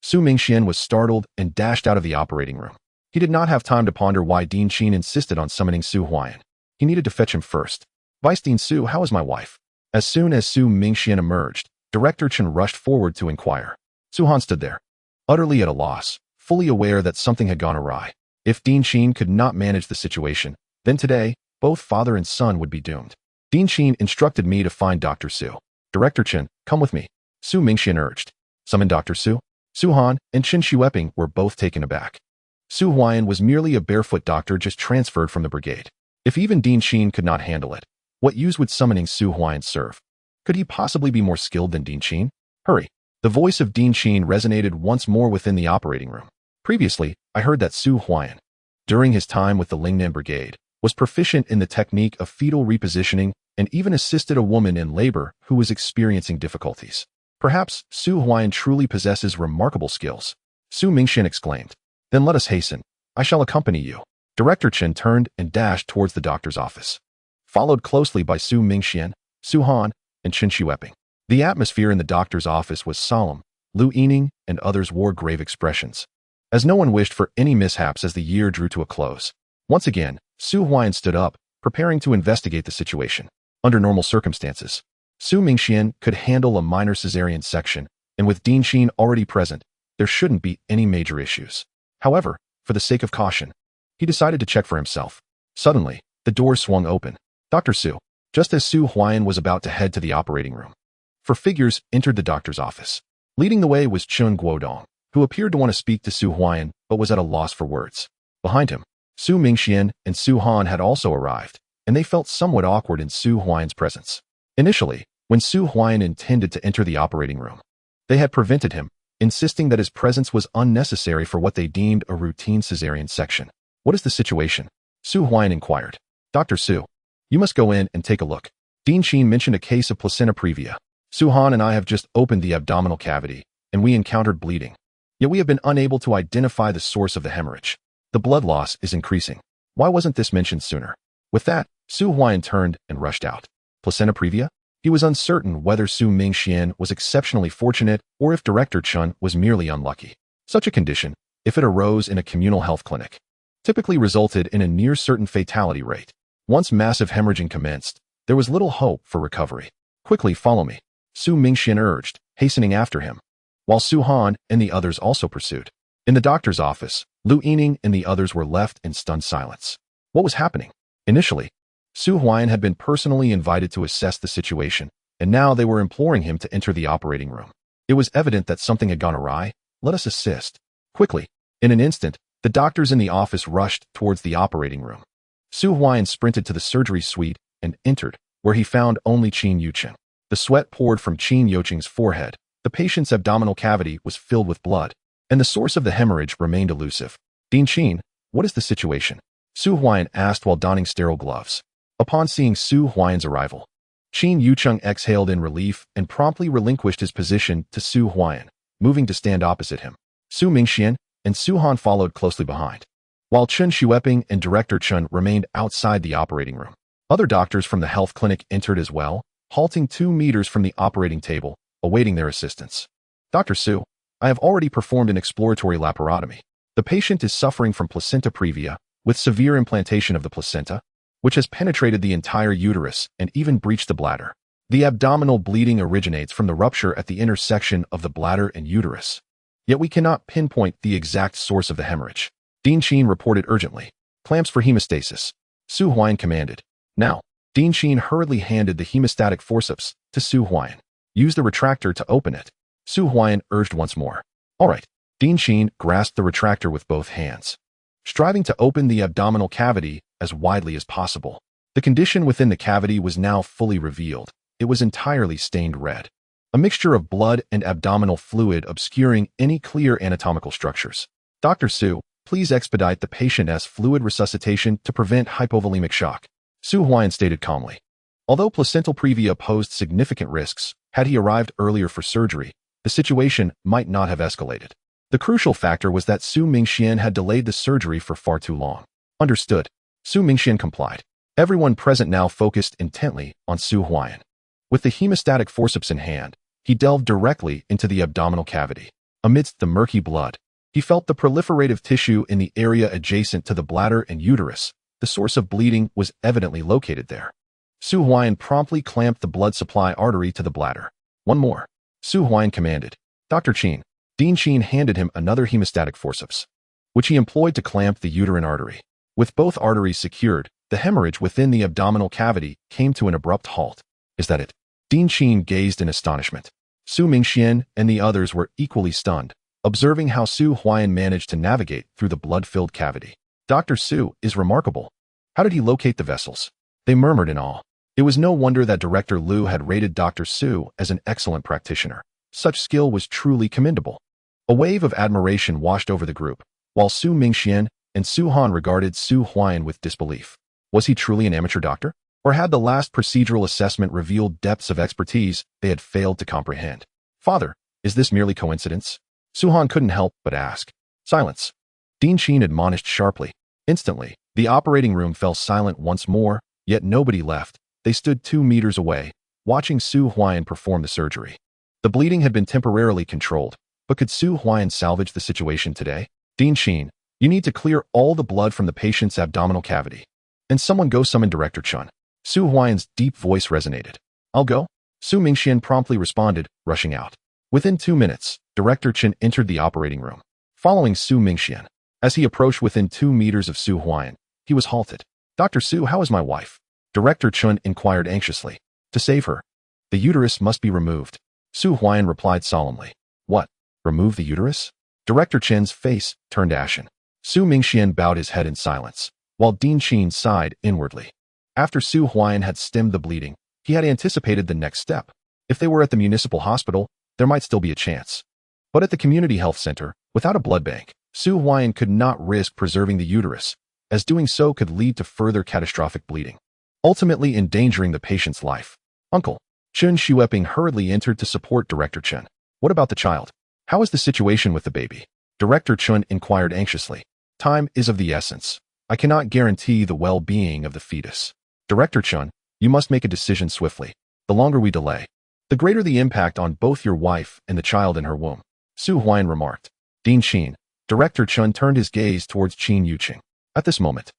Speaker 1: Su Mingxian was startled and dashed out of the operating room. He did not have time to ponder why Dean Chen insisted on summoning Su Huaian. He needed to fetch him first. Vice Dean Su, how is my wife? As soon as Su Mingxian emerged, Director Chen rushed forward to inquire. Su Han stood there, utterly at a loss, fully aware that something had gone awry. If Dean Chen could not manage the situation, then today, both father and son would be doomed. Dean Chen instructed me to find Dr. Su. Director Chen, come with me. Su Mingxian urged. Summon Dr. Su? Su Han and Chen Xueping were both taken aback. Su Huaian was merely a barefoot doctor just transferred from the brigade. If even Dean Chen could not handle it, what use would summoning Su Huaian serve? Could he possibly be more skilled than Dean Chen? Hurry. The voice of Dean Chen resonated once more within the operating room. Previously, I heard that Su Huaian, during his time with the Lingnan Brigade, was proficient in the technique of fetal repositioning and even assisted a woman in labor who was experiencing difficulties. Perhaps Su Huaian truly possesses remarkable skills. Su Mingxian exclaimed. Then let us hasten. I shall accompany you. Director Chen turned and dashed towards the doctor's office, followed closely by Su Mingxian, Su Han, and Chen Xueping. The atmosphere in the doctor's office was solemn. Lu Yining and others wore grave expressions, as no one wished for any mishaps as the year drew to a close. Once again, Su Huaian stood up, preparing to investigate the situation. Under normal circumstances, Su Mingxian could handle a minor cesarean section, and with Dean Chen already present, there shouldn't be any major issues. However, for the sake of caution, he decided to check for himself. Suddenly, the door swung open. Dr. Su, just as Su Huaian was about to head to the operating room, four figures entered the doctor's office. Leading the way was Chun Guodong, who appeared to want to speak to Su Huaian but was at a loss for words. Behind him, Su Mingxian and Su Han had also arrived, and they felt somewhat awkward in Su Huaian's presence. Initially, when Su Huaian intended to enter the operating room, they had prevented him, insisting that his presence was unnecessary for what they deemed a routine cesarean section. What is the situation? Su Huaian inquired. Dr. Su, you must go in and take a look. Dean Chen mentioned a case of placenta previa. Su Han and I have just opened the abdominal cavity, and we encountered bleeding. Yet we have been unable to identify the source of the hemorrhage. The blood loss is increasing. Why wasn't this mentioned sooner? With that, Su Huaiyan turned and rushed out. Placenta previa? He was uncertain whether Su Mingxian was exceptionally fortunate or if Director Chun was merely unlucky. Such a condition, if it arose in a communal health clinic, typically resulted in a near-certain fatality rate. Once massive hemorrhaging commenced, there was little hope for recovery. Quickly follow me, Su Mingxian urged, hastening after him, while Su Han and the others also pursued. In the doctor's office, Lu Yining and the others were left in stunned silence. What was happening? Initially, Su Huaiyan had been personally invited to assess the situation, and now they were imploring him to enter the operating room. It was evident that something had gone awry. Let us assist. Quickly, in an instant, the doctors in the office rushed towards the operating room. Su Huaiyan sprinted to the surgery suite and entered, where he found only Qin Yuqing. The sweat poured from Qin Yuqing's forehead. The patient's abdominal cavity was filled with blood, and the source of the hemorrhage remained elusive. Dean Qin, what is the situation? Su Huaiyan asked while donning sterile gloves. Upon seeing Su Huaiyan's arrival, Qin Yuqing exhaled in relief and promptly relinquished his position to Su Huaiyan, moving to stand opposite him. Su Mingxian and Su Han followed closely behind, while Chen Xueping and Director Chun remained outside the operating room. Other doctors from the health clinic entered as well, halting 2 meters from the operating table, awaiting their assistance. Dr. Su, I have already performed an exploratory laparotomy. The patient is suffering from placenta previa, with severe implantation of the placenta, which has penetrated the entire uterus and even breached the bladder. The abdominal bleeding originates from the rupture at the intersection of the bladder and uterus. Yet we cannot pinpoint the exact source of the hemorrhage. Dean Qin reported urgently. Clamps for hemostasis. Su Huaiyan commanded. Now, Dean Qin hurriedly handed the hemostatic forceps to Su Huaiyan. Use the retractor to open it. Su Huaiyan urged once more. All right. Dean Qin grasped the retractor with both hands, striving to open the abdominal cavity as widely as possible. The condition within the cavity was now fully revealed. It was entirely stained red, a mixture of blood and abdominal fluid obscuring any clear anatomical structures. Dr. Su, please expedite the patient's fluid resuscitation to prevent hypovolemic shock, Su Huaiyan stated calmly. Although placental previa posed significant risks, had he arrived earlier for surgery, the situation might not have escalated. The crucial factor was that Su Mingxian had delayed the surgery for far too long. Understood. Su Mingxian complied. Everyone present now focused intently on Su Huaiyan. With the hemostatic forceps in hand, he delved directly into the abdominal cavity. Amidst the murky blood, he felt the proliferative tissue in the area adjacent to the bladder and uterus. The source of bleeding was evidently located there. Su Huaiyan promptly clamped the blood supply artery to the bladder. One more. Su Huaiyan commanded. Dr. Qin. Dean Qin handed him another hemostatic forceps, which he employed to clamp the uterine artery. With both arteries secured, the hemorrhage within the abdominal cavity came to an abrupt halt. Is that it? Dean Qin gazed in astonishment. Su Mingxian and the others were equally stunned, observing how Su Huaiyan managed to navigate through the blood-filled cavity. Dr. Su is remarkable. How did he locate the vessels? They murmured in awe. It was no wonder that Director Lu had rated Dr. Su as an excellent practitioner. Such skill was truly commendable. A wave of admiration washed over the group, while Su Mingxian and Su Han regarded Su Huaiyan with disbelief. Was he truly an amateur doctor? Or had the last procedural assessment revealed depths of expertise they had failed to comprehend? Father, is this merely coincidence? Su Han couldn't help but ask. Silence. Dean Qin admonished sharply. Instantly, the operating room fell silent once more, yet nobody left. They stood 2 meters away, watching Su Huaiyan perform the surgery. The bleeding had been temporarily controlled, but could Su Huaiyan salvage the situation today? Dean Qin, you need to clear all the blood from the patient's abdominal cavity. And someone go summon Director Chun. Su Huaiyan's deep voice resonated. I'll go. Su Mingxian promptly responded, rushing out. Within 2 minutes, Director Chun entered the operating room, following Su Mingxian. As he approached within 2 meters of Su Huaiyan, he was halted. Dr. Su, how is my wife? Director Chun inquired anxiously. To save her, the uterus must be removed. Su Huaiyan replied solemnly. What? Remove the uterus? Director Chen's face turned ashen. Su Mingxian bowed his head in silence, while Dean Qin sighed inwardly. After Su Huaiyan had stemmed the bleeding, he had anticipated the next step. If they were at the municipal hospital, there might still be a chance. But at the community health center, without a blood bank, Su Huaiyan could not risk preserving the uterus, as doing so could lead to further catastrophic bleeding, ultimately endangering the patient's life. Uncle, Chen Xueping hurriedly entered to support Director Chen. What about the child? How is the situation with the baby? Director Chun inquired anxiously. Time is of the essence. I cannot guarantee the well-being of the fetus. Director Chun, you must make a decision swiftly. The longer we delay, the greater the impact on both your wife and the child in her womb, Su Huaiyan remarked. Dean Qin, Director Chun turned his gaze towards Qin Yuqing. At this moment,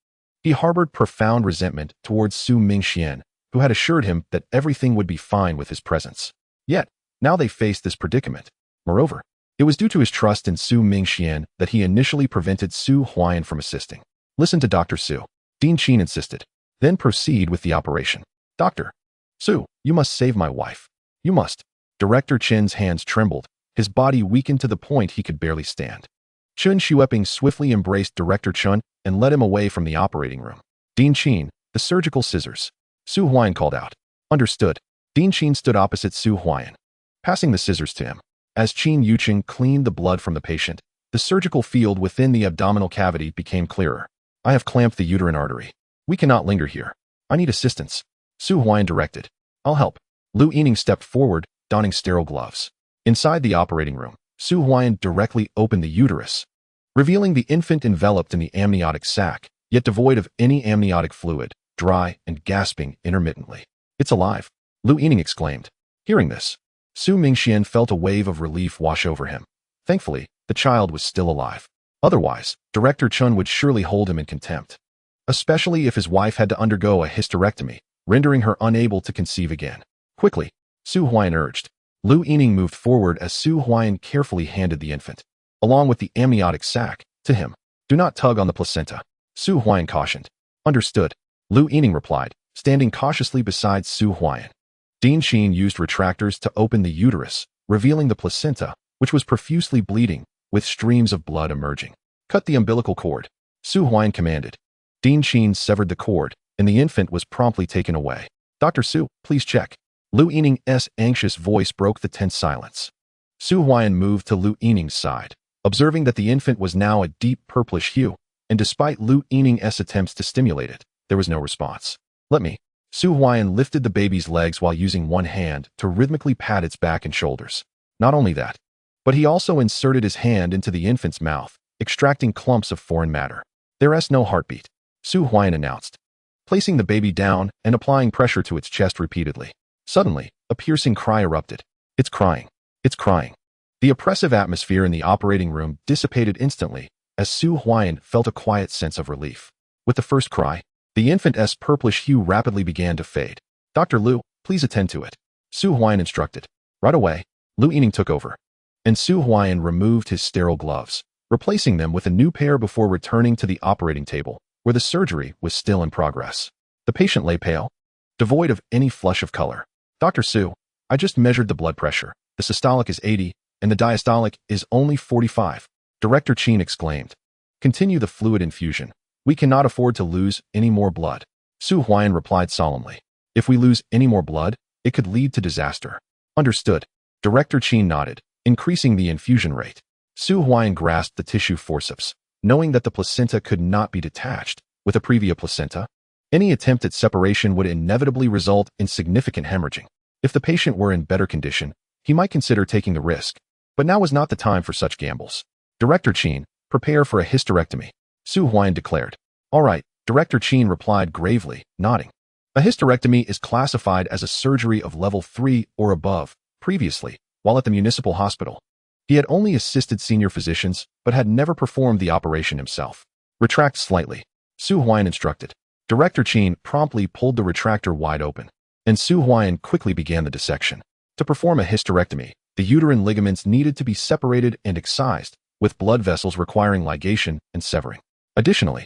Speaker 1: he harbored profound resentment towards Su Mingxian, who had assured him that everything would be fine with his presence. Yet, now they faced this predicament. Moreover, it was due to his trust in Su Mingxian that he initially prevented Su Huaiyan from assisting. Listen to Dr. Su, Dean Qin insisted. Then proceed with the operation. Dr. Su, you must save my wife. You must. Director Chin's hands trembled. His body weakened to the point he could barely stand. Chun Xueping swiftly embraced Director Chun and led him away from the operating room. Dean Qin, the surgical scissors. Su Huaiyan called out. Understood. Dean Qin stood opposite Su Huaiyan, passing the scissors to him. As Qin Yuqing cleaned the blood from the patient, the surgical field within the abdominal cavity became clearer. I have clamped the uterine artery. We cannot linger here. I need assistance. Su Huaiyan directed. I'll help. Lu Yining stepped forward, donning sterile gloves. Inside the operating room, Su Huaiyan directly opened the uterus, revealing the infant enveloped in the amniotic sac, yet devoid of any amniotic fluid, dry and gasping intermittently. It's alive, Lu Yining exclaimed. Hearing this, Su Mingxian felt a wave of relief wash over him. Thankfully, the child was still alive. Otherwise, Director Chun would surely hold him in contempt, especially if his wife had to undergo a hysterectomy, rendering her unable to conceive again. Quickly, Su Huaiyan urged. Lu Yining moved forward as Su Huaiyan carefully handed the infant, along with the amniotic sac, to him. Do not tug on the placenta, Su Huaiyan cautioned. Understood, Lu Yining replied, standing cautiously beside Su Huaiyan. Dean Qin used retractors to open the uterus, revealing the placenta, which was profusely bleeding, with streams of blood emerging. Cut the umbilical cord, Su Huaiyan commanded. Dean Qin severed the cord, and the infant was promptly taken away. Dr. Su, please check. Lu Yining's anxious voice broke the tense silence. Su Huaiyan moved to Lu Yining's side, observing that the infant was now a deep purplish hue, and despite Lu Yining's attempts to stimulate it, there was no response. Let me. Su Huaiyan lifted the baby's legs while using one hand to rhythmically pat its back and shoulders. Not only that, but he also inserted his hand into the infant's mouth, extracting clumps of foreign matter. There's no heartbeat, Su Huaiyan announced, placing the baby down and applying pressure to its chest repeatedly. Suddenly, a piercing cry erupted. It's crying. It's crying. The oppressive atmosphere in the operating room dissipated instantly as Su Huaiyan felt a quiet sense of relief. With the first cry, the infant's purplish hue rapidly began to fade. Dr. Lu, please attend to it, Su Huaiyan instructed. Right away, Lu Yining took over, and Su Huaiyan removed his sterile gloves, replacing them with a new pair before returning to the operating table, where the surgery was still in progress. The patient lay pale, devoid of any flush of color. Dr. Su, I just measured the blood pressure. The systolic is 80, and the diastolic is only 45, Director Qin exclaimed. Continue the fluid infusion. We cannot afford to lose any more blood, Su Huaiyan replied solemnly. If we lose any more blood, it could lead to disaster. Understood. Director Qin nodded, increasing the infusion rate. Su Huaiyan grasped the tissue forceps, knowing that the placenta could not be detached. With a previa placenta, any attempt at separation would inevitably result in significant hemorrhaging. If the patient were in better condition, he might consider taking the risk. But now was not the time for such gambles. Director Qin, prepare for a hysterectomy, Su Huaiyan declared. All right, Director Qin replied gravely, nodding. A hysterectomy is classified as a surgery of level 3 or above. Previously, while at the municipal hospital, he had only assisted senior physicians but had never performed the operation himself. Retract slightly, Su Huaiyan instructed. Director Qin promptly pulled the retractor wide open, and Su Huaiyan quickly began the dissection. To perform a hysterectomy, the uterine ligaments needed to be separated and excised, with blood vessels requiring ligation and severing. Additionally,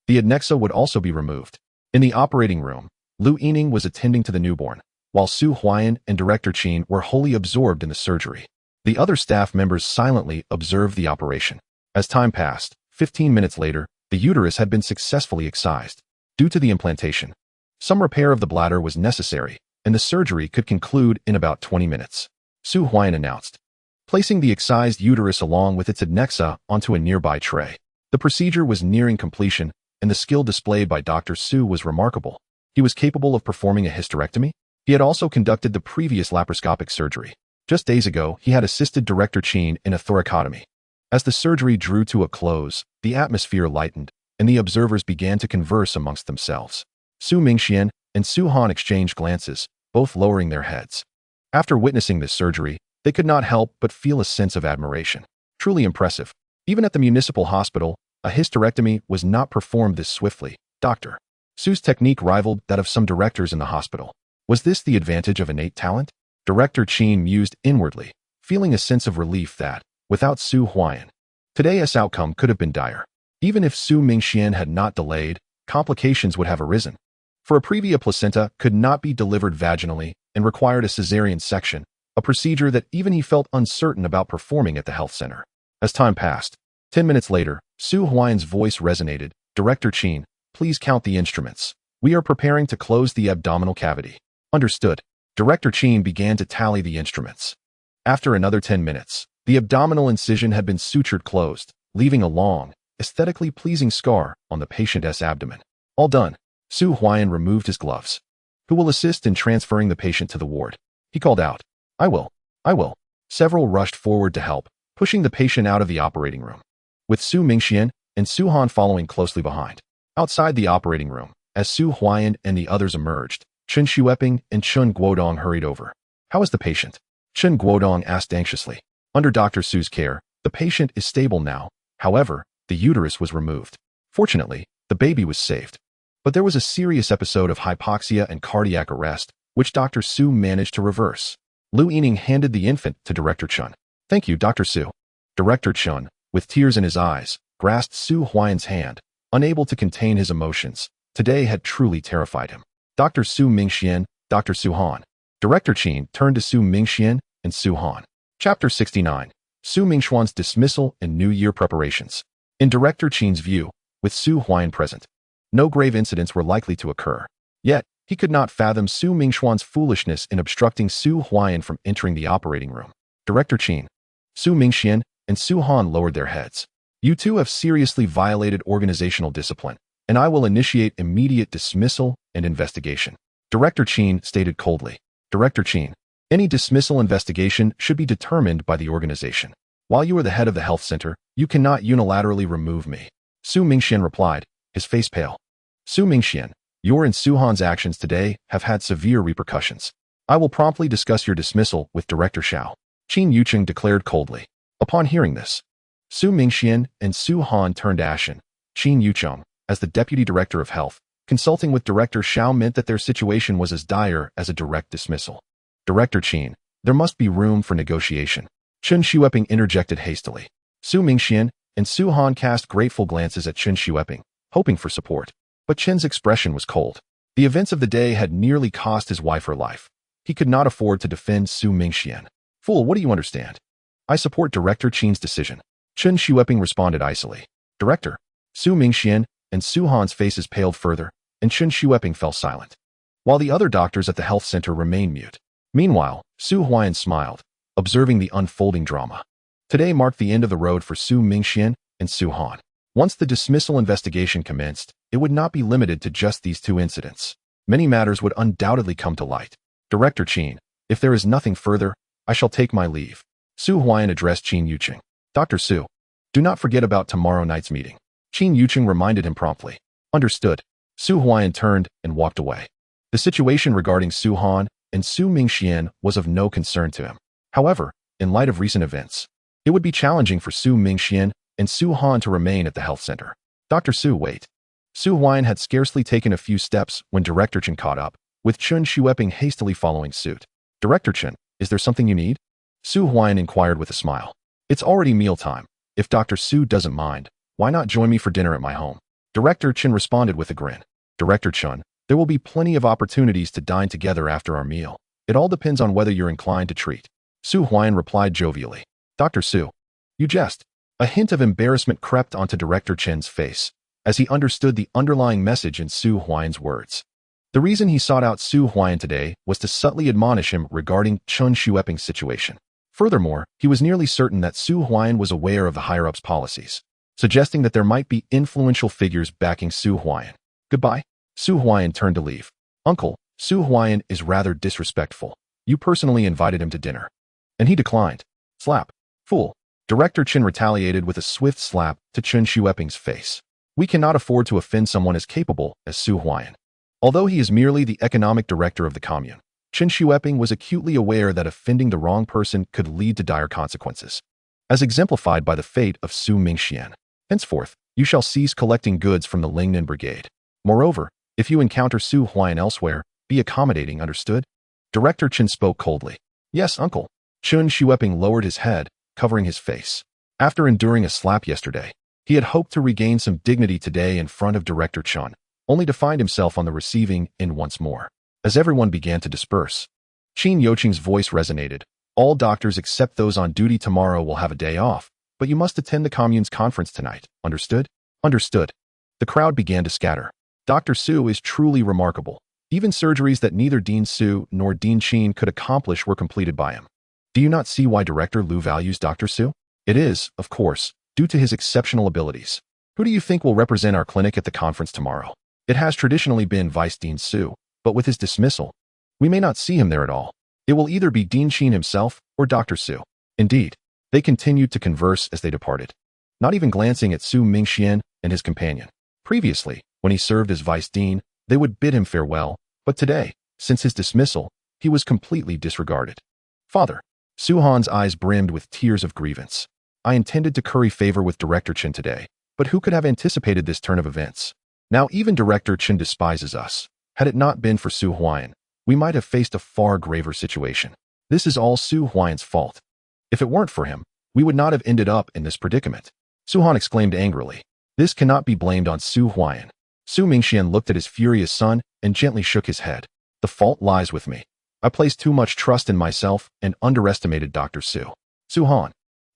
Speaker 1: the adnexa would also be removed. In the operating room, Lu Yining was attending to the newborn, while Su Huaiyan and Director Qin were wholly absorbed in the surgery. The other staff members silently observed the operation. As time passed, 15 minutes later, the uterus had been successfully excised. Due to the implantation, some repair of the bladder was necessary, and the surgery could conclude in about 20 minutes, Su Huaiyan announced, placing the excised uterus along with its adnexa onto a nearby tray. The procedure was nearing completion, and the skill displayed by Dr. Su was remarkable. He was capable of performing a hysterectomy. He had also conducted the previous laparoscopic surgery. Just days ago, he had assisted Director Qin in a thoracotomy. As the surgery drew to a close, the atmosphere lightened, and the observers began to converse amongst themselves. Su Mingxian and Su Han exchanged glances, both lowering their heads. After witnessing this surgery, they could not help but feel a sense of admiration. Truly impressive. Even at the municipal hospital, a hysterectomy was not performed this swiftly. Dr. Su's technique rivaled that of some directors in the hospital. Was this the advantage of innate talent? Director Qin mused inwardly, feeling a sense of relief that, without Su Huaian, today's outcome could have been dire. Even if Su Mingxian had not delayed, complications would have arisen. For a previa placenta could not be delivered vaginally and required a cesarean section, a procedure that even he felt uncertain about performing at the health center. As time passed, 10 minutes later, Su Huaian's voice resonated. Director Qin, please count the instruments. We are preparing to close the abdominal cavity. Understood. Director Qin began to tally the instruments. After another 10 minutes, the abdominal incision had been sutured closed, leaving a long, aesthetically pleasing scar on the patient's abdomen. All done. Su Huaian removed his gloves. Who will assist in transferring the patient to the ward? He called out. I will. I will. Several rushed forward to help, pushing the patient out of the operating room, with Su Mingxian and Su Han following closely behind. Outside the operating room, as Su Huaian and the others emerged, Chen Xueping and Chen Guodong hurried over. How is the patient? Chen Guodong asked anxiously. Under Dr. Su's care, the patient is stable now. However, the uterus was removed. Fortunately, the baby was saved. But there was a serious episode of hypoxia and cardiac arrest, which Dr. Su managed to reverse. Lu Yining handed the infant to Director Chen. Thank you, Dr. Su. Director Chen, with tears in his eyes, grasped Su Huaian's hand, unable to contain his emotions. Today had truly terrified him. Dr. Su Mingxian, Dr. Su Han. Director Qin turned to Su Mingxian and Su Han. Chapter 69. Su Mingxuan's dismissal and New Year preparations. In Director Qin's view, with Su Huaian present, no grave incidents were likely to occur. Yet, he could not fathom Su Mingxuan's foolishness in obstructing Su Huaian from entering the operating room. Director Qin, Su Mingxian, and Su Han lowered their heads. You two have seriously violated organizational discipline, and I will initiate immediate dismissal and investigation. Director Qin stated coldly. Director Qin, any dismissal investigation should be determined by the organization. While you are the head of the health center, you cannot unilaterally remove me. Su Mingxian replied, his face pale. Su Mingxian, your and Su Han's actions today have had severe repercussions. I will promptly discuss your dismissal with Director Xiao. Qin Yucheng declared coldly. Upon hearing this, Su Mingxian and Su Han turned ashen. Qin Yucheng, as the Deputy Director of Health, consulting with Director Xiao meant that their situation was as dire as a direct dismissal. Director Qin, there must be room for negotiation. Chen Xueping interjected hastily. Su Mingxian and Su Han cast grateful glances at Chen Xueping, hoping for support. But Chen's expression was cold. The events of the day had nearly cost his wife her life. He could not afford to defend Su Mingxian. Fool, what do you understand? I support Director Qin's decision. Chen Xueping responded icily. Director. Su Mingxian and Su Han's faces paled further, and Chen Xueping fell silent, while the other doctors at the health center remained mute. Meanwhile, Su Huaian smiled, observing the unfolding drama. Today marked the end of the road for Su Mingxian and Su Han. Once the dismissal investigation commenced, it would not be limited to just these two incidents. Many matters would undoubtedly come to light. Director Qin, if there is nothing further, I shall take my leave. Su Huaian addressed Qin Yucheng. Dr. Su, do not forget about tomorrow night's meeting. Qin Yucheng reminded him promptly. Understood. Su Huaian turned and walked away. The situation regarding Su Han and Su Mingxian was of no concern to him. However, in light of recent events, it would be challenging for Su Mingxian and Su Han to remain at the health center. Dr. Su, wait. Su Huaian had scarcely taken a few steps when Director Chen caught up, with Chen Xueping hastily following suit. Director Chen, is there something you need? Su Huaian inquired with a smile. It's already mealtime. If Dr. Su doesn't mind, why not join me for dinner at my home? Director Chen responded with a grin. Director Chen, there will be plenty of opportunities to dine together after our meal. It all depends on whether you're inclined to treat. Su Huaian replied jovially. Dr. Su, you jest. A hint of embarrassment crept onto Director Chen's face, as he understood the underlying message in Su Huaian's words. The reason he sought out Su Huaian today was to subtly admonish him regarding Chen Xueping's situation. Furthermore, he was nearly certain that Su Huaian was aware of the higher-ups' policies, suggesting that there might be influential figures backing Su Huaian. Goodbye. Su Huaian turned to leave. Uncle, Su Huaian is rather disrespectful. You personally invited him to dinner. and he declined. Slap. Fool. Director Chen retaliated with a swift slap to Chen Xueping's face. We cannot afford to offend someone as capable as Su Huaian. Although he is merely the economic director of the commune, Chen Xueping was acutely aware that offending the wrong person could lead to dire consequences, as exemplified by the fate of Su Mingxian. Henceforth, you shall cease collecting goods from the Lingnan Brigade. Moreover, if you encounter Su Huaian elsewhere, be accommodating, understood? Director Chen spoke coldly. Yes, uncle. Chen Xueping lowered his head, covering his face. After enduring a slap yesterday, he had hoped to regain some dignity today in front of Director Chen, only to find himself on the receiving end once more. As everyone began to disperse, Qin Youqing's voice resonated. All doctors except those on duty tomorrow will have a day off, but you must attend the commune's conference tonight. Understood? Understood. The crowd began to scatter. Dr. Su is truly remarkable. Even surgeries that neither Dean Su nor Dean Qin could accomplish were completed by him. Do you not see why Director Lu values Dr. Su? It is, of course, due to his exceptional abilities. Who do you think will represent our clinic at the conference tomorrow? It has traditionally been Vice Dean Su, but with his dismissal, we may not see him there at all. It will either be Dean Qin himself or Dr. Su. Indeed, they continued to converse as they departed, not even glancing at Su Mingxian and his companion. Previously, when he served as Vice Dean, they would bid him farewell, but today, since his dismissal, he was completely disregarded. Father. Su Han's eyes brimmed with tears of grievance. I intended to curry favor with Director Chen today, but who could have anticipated this turn of events? Now even Director Chen despises us. Had it not been for Su Huaian, we might have faced a far graver situation. This is all Su Huaian's fault. If it weren't for him, we would not have ended up in this predicament. Su Han exclaimed angrily. This cannot be blamed on Su Huaian. Su Mingxian looked at his furious son and gently shook his head. The fault lies with me. I placed too much trust in myself and underestimated Dr. Su. Su Han,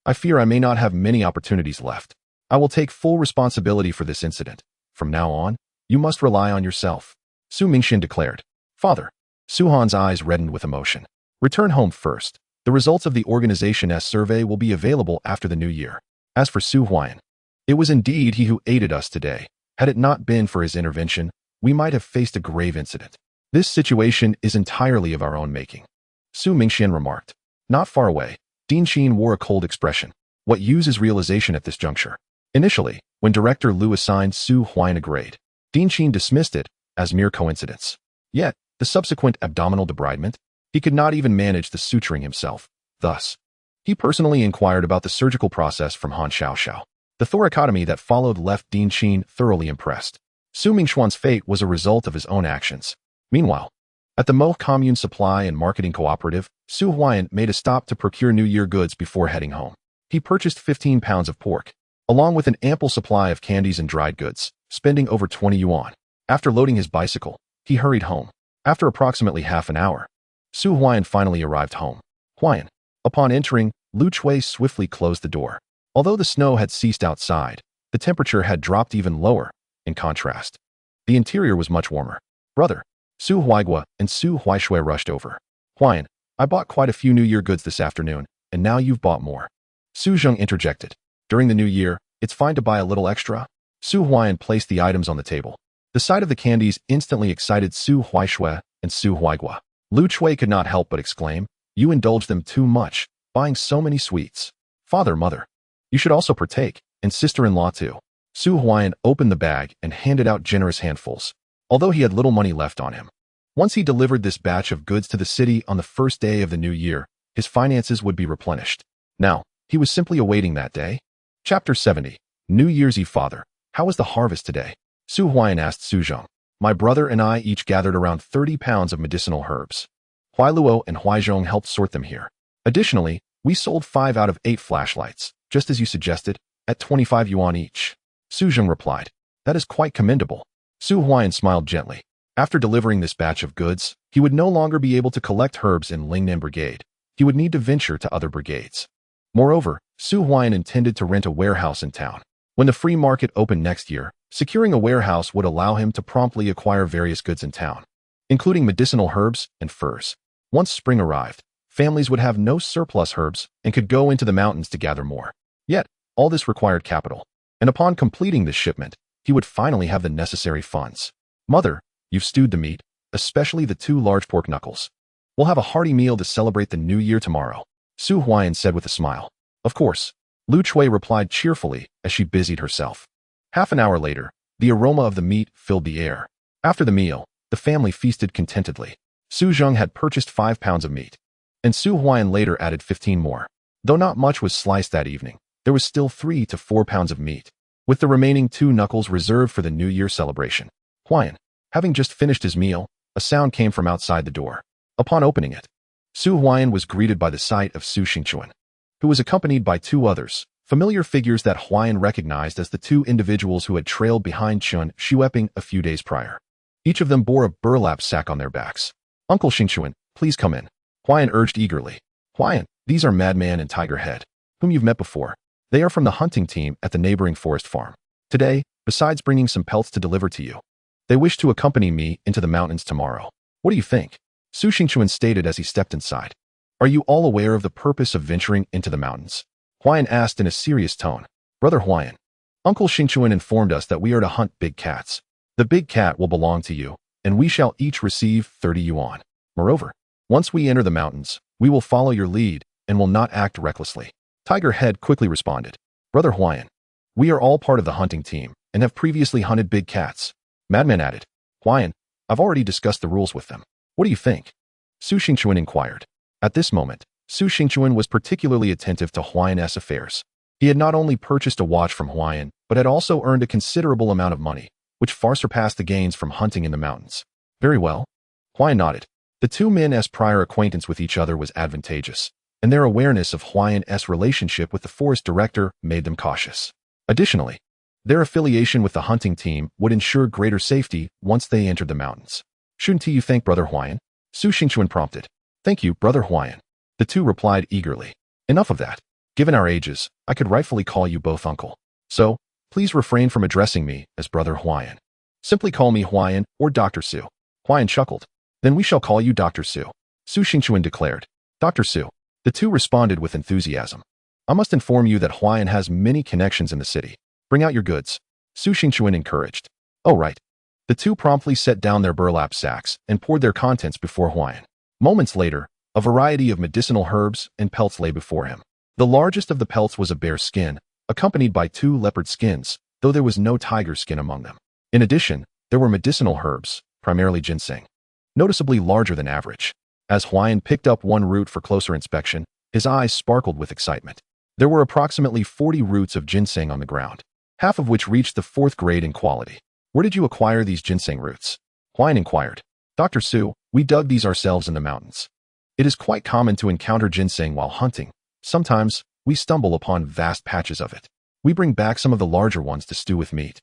Speaker 1: I fear I may not have many opportunities left. I will take full responsibility for this incident. From now on, you must rely on yourself. Su Mingxian declared. Father. Su Han's eyes reddened with emotion. Return home first. The results of the organization's survey will be available after the new year. As for Su Huaian, it was indeed he who aided us today. Had it not been for his intervention, we might have faced a grave incident. This situation is entirely of our own making. Su Mingxian remarked. Not far away, Dean Qin wore a cold expression. What use is realization at this juncture? Initially, when Director Lu assigned Su Huaian a grade, Dean Qin dismissed it as mere coincidence. Yet, the subsequent abdominal debridement, he could not even manage the suturing himself. Thus, he personally inquired about the surgical process from Han Xiaoxiao. The thoracotomy that followed left Dean Qin thoroughly impressed. Su Mingxuan's fate was a result of his own actions. Meanwhile, at the Mo Commune Supply and Marketing Cooperative, Su Huaian made a stop to procure New Year goods before heading home. He purchased 15 pounds of pork, along with an ample supply of candies and dried goods, spending over 20 yuan. After loading his bicycle, he hurried home. After approximately half an hour, Su Huaian finally arrived home. Huaian. Upon entering, Lu Chui swiftly closed the door. Although the snow had ceased outside, the temperature had dropped even lower. In contrast, the interior was much warmer. Brother. Su Huaigua and Su Huaishui rushed over. Huaian, I bought quite a few New Year goods this afternoon, and now you've bought more. Su Zheng interjected. During the new year, it's fine to buy a little extra. Su Huaian placed the items on the table. The sight of the candies instantly excited Su Huaishui and Su Huaigua. Lu Chui could not help but exclaim, you indulge them too much, buying so many sweets. Father, mother, you should also partake, and sister-in-law too. Su Huaian opened the bag and handed out generous handfuls, although he had little money left on him. Once he delivered this batch of goods to the city on the first day of the new year, his finances would be replenished. Now, he was simply awaiting that day. Chapter 70. New Year's Eve. Father, how was the harvest today? Su Huaian asked Su Zheng. My brother and I each gathered around 30 pounds of medicinal herbs. Huailuo and Huaizhong helped sort them here. Additionally, we sold 5 out of 8 flashlights, just as you suggested, at 25 yuan each. Su Zheng replied. That is quite commendable. Su Huaian smiled gently. After delivering this batch of goods, he would no longer be able to collect herbs in Lingnan Brigade. He would need to venture to other brigades. Moreover, Su Huaian intended to rent a warehouse in town. When the free market opened next year, securing a warehouse would allow him to promptly acquire various goods in town, including medicinal herbs and furs. Once spring arrived, families would have no surplus herbs and could go into the mountains to gather more. Yet, all this required capital, and upon completing this shipment, he would finally have the necessary funds. Mother, you've stewed the meat, especially the 2 large pork knuckles. We'll have a hearty meal to celebrate the new year tomorrow. Su Huaiyan said with a smile. Of course. Lu Chui replied cheerfully as she busied herself. Half an hour later, the aroma of the meat filled the air. After the meal, the family feasted contentedly. Su Zheng had purchased 5 pounds of meat, and Su Huaiyan later added 15 more. Though not much was sliced that evening, there was still 3 to 4 pounds of meat, with the remaining 2 knuckles reserved for the New Year celebration. Huaiyan, having just finished his meal, a sound came from outside the door. Upon opening it, Su Huaiyan was greeted by the sight of Su Xingchuan, who was accompanied by 2 others, familiar figures that Huaiyan recognized as the 2 individuals who had trailed behind Chun Xueping a few days prior. Each of them bore a burlap sack on their backs. Uncle Xingchuan, please come in. Huaiyan urged eagerly. Huaiyan, these are Madman and Tiger Head, whom you've met before. They are from the hunting team at the neighboring forest farm. Today, besides bringing some pelts to deliver to you, they wish to accompany me into the mountains tomorrow. What do you think? Su Xingchuan stated as he stepped inside. Are you all aware of the purpose of venturing into the mountains? Huaiyan asked in a serious tone. Brother Huaiyan, Uncle Xingchuan informed us that we are to hunt big cats. The big cat will belong to you, and we shall each receive 30 yuan. Moreover, once we enter the mountains, we will follow your lead and will not act recklessly. Tiger Head quickly responded. Brother Huaiyan, we are all part of the hunting team and have previously hunted big cats. Madman added. Huaiyan, I've already discussed the rules with them. What do you think? Su Xingchuan inquired. At this moment, Su Xingchuan was particularly attentive to Huaiyan's affairs. He had not only purchased a watch from Huaiyan, but had also earned a considerable amount of money, which far surpassed the gains from hunting in the mountains. Very well. Huaiyan nodded. The 2 men's prior acquaintance with each other was advantageous, and their awareness of Huaiyan's relationship with the forest director made them cautious. Additionally, their affiliation with the hunting team would ensure greater safety once they entered the mountains. Shouldn't you thank Brother Huaiyan? Su Xingchuan prompted. Thank you, Brother Huaiyan. The 2 replied eagerly. Enough of that. Given our ages, I could rightfully call you both uncle. So, please refrain from addressing me as Brother Huaiyan. Simply call me Huaiyan or Dr. Su. Huaiyan chuckled. Then we shall call you Dr. Su. Su Xingchuan declared. Dr. Su. The 2 responded with enthusiasm. I must inform you that Huaiyan has many connections in the city. Bring out your goods. Su Xingchuan encouraged. Oh right. The 2 promptly set down their burlap sacks and poured their contents before Huaiyan. Moments later, a variety of medicinal herbs and pelts lay before him. The largest of the pelts was a bear skin, accompanied by 2 leopard skins, though there was no tiger skin among them. In addition, there were medicinal herbs, primarily ginseng, noticeably larger than average. As Huaiyan picked up one root for closer inspection, his eyes sparkled with excitement. There were approximately 40 roots of ginseng on the ground, half of which reached the 4th grade in quality. Where did you acquire these ginseng roots? Huaiyan inquired. Dr. Su, we dug these ourselves in the mountains. It is quite common to encounter ginseng while hunting. Sometimes, we stumble upon vast patches of it. We bring back some of the larger ones to stew with meat,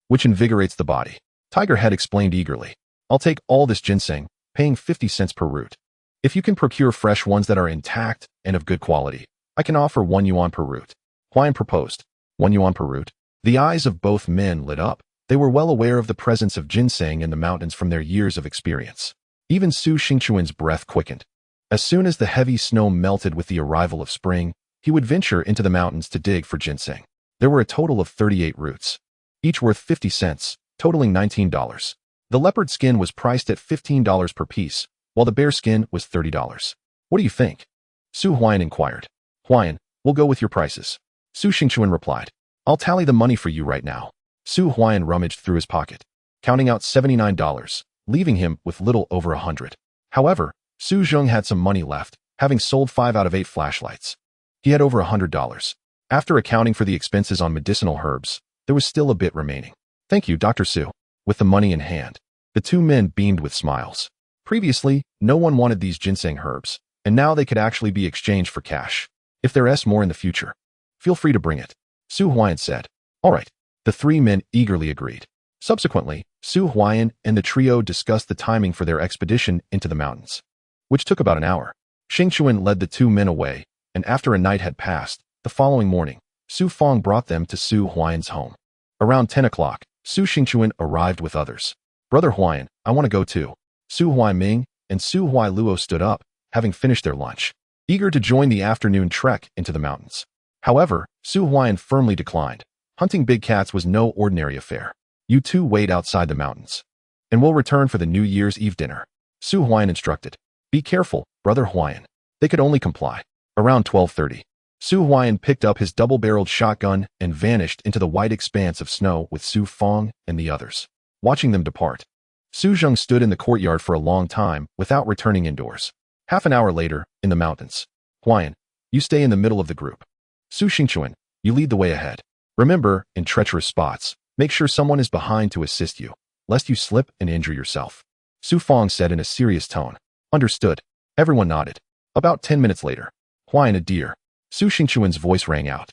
Speaker 1: which invigorates the body. Tiger Head explained eagerly. I'll take all this ginseng, paying 50 cents per root. If you can procure fresh ones that are intact and of good quality, I can offer 1 yuan per root. Huaiyan proposed. 1 yuan per root. The eyes of both men lit up. They were well aware of the presence of ginseng in the mountains from their years of experience. Even Su Xingchuan's breath quickened. As soon as the heavy snow melted with the arrival of spring, he would venture into the mountains to dig for ginseng. There were a total of 38 roots, each worth 50 cents, totaling $19. The leopard skin was priced at $15 per piece, while the bear skin was $30. What do you think? Su Huaiyan inquired. Huaiyan, we'll go with your prices. Su Xingchuan replied. I'll tally the money for you right now. Su Huaiyan rummaged through his pocket, counting out $79, leaving him with little over 100. However, Su Zheng had some money left, having sold 5 out of 8 flashlights. He had over $100. After accounting for the expenses on medicinal herbs, there was still a bit remaining. Thank you, Dr. Su. With the money in hand, the 2 men beamed with smiles. Previously, no one wanted these ginseng herbs, and now they could actually be exchanged for cash. If there's more in the future, feel free to bring it. Su Huaiyan said. All right. The 3 men eagerly agreed. Subsequently, Su Huaiyan and the trio discussed the timing for their expedition into the mountains, which took about an hour. Xingchuan led the 2 men away, and after a night had passed, the following morning, Su Fong brought them to Su Huaiyan's home. Around 10 o'clock, Su Xingchuan arrived with others. Brother Huaiyan, I want to go too. Su Huaiming and Su Huailuo stood up, having finished their lunch, eager to join the afternoon trek into the mountains. However, Su Huaiyan firmly declined. Hunting big cats was no ordinary affair. You 2 wait outside the mountains, and we'll return for the New Year's Eve dinner. Su Huaiyan instructed. Be careful, Brother Huaiyan. They could only comply. Around 12:30, Su Huaiyan picked up his double-barreled shotgun and vanished into the wide expanse of snow with Su Fong and the others. Watching them depart, Su Zheng stood in the courtyard for a long time without returning indoors. Half an hour later, in the mountains. Huaiyan, you stay in the middle of the group. Su Xingchuan, you lead the way ahead. Remember, in treacherous spots, make sure someone is behind to assist you, lest you slip and injure yourself. Su Fong said in a serious tone. Understood. Everyone nodded. About 10 minutes later, Huaiyan, a deer. Su Xingchuan's voice rang out,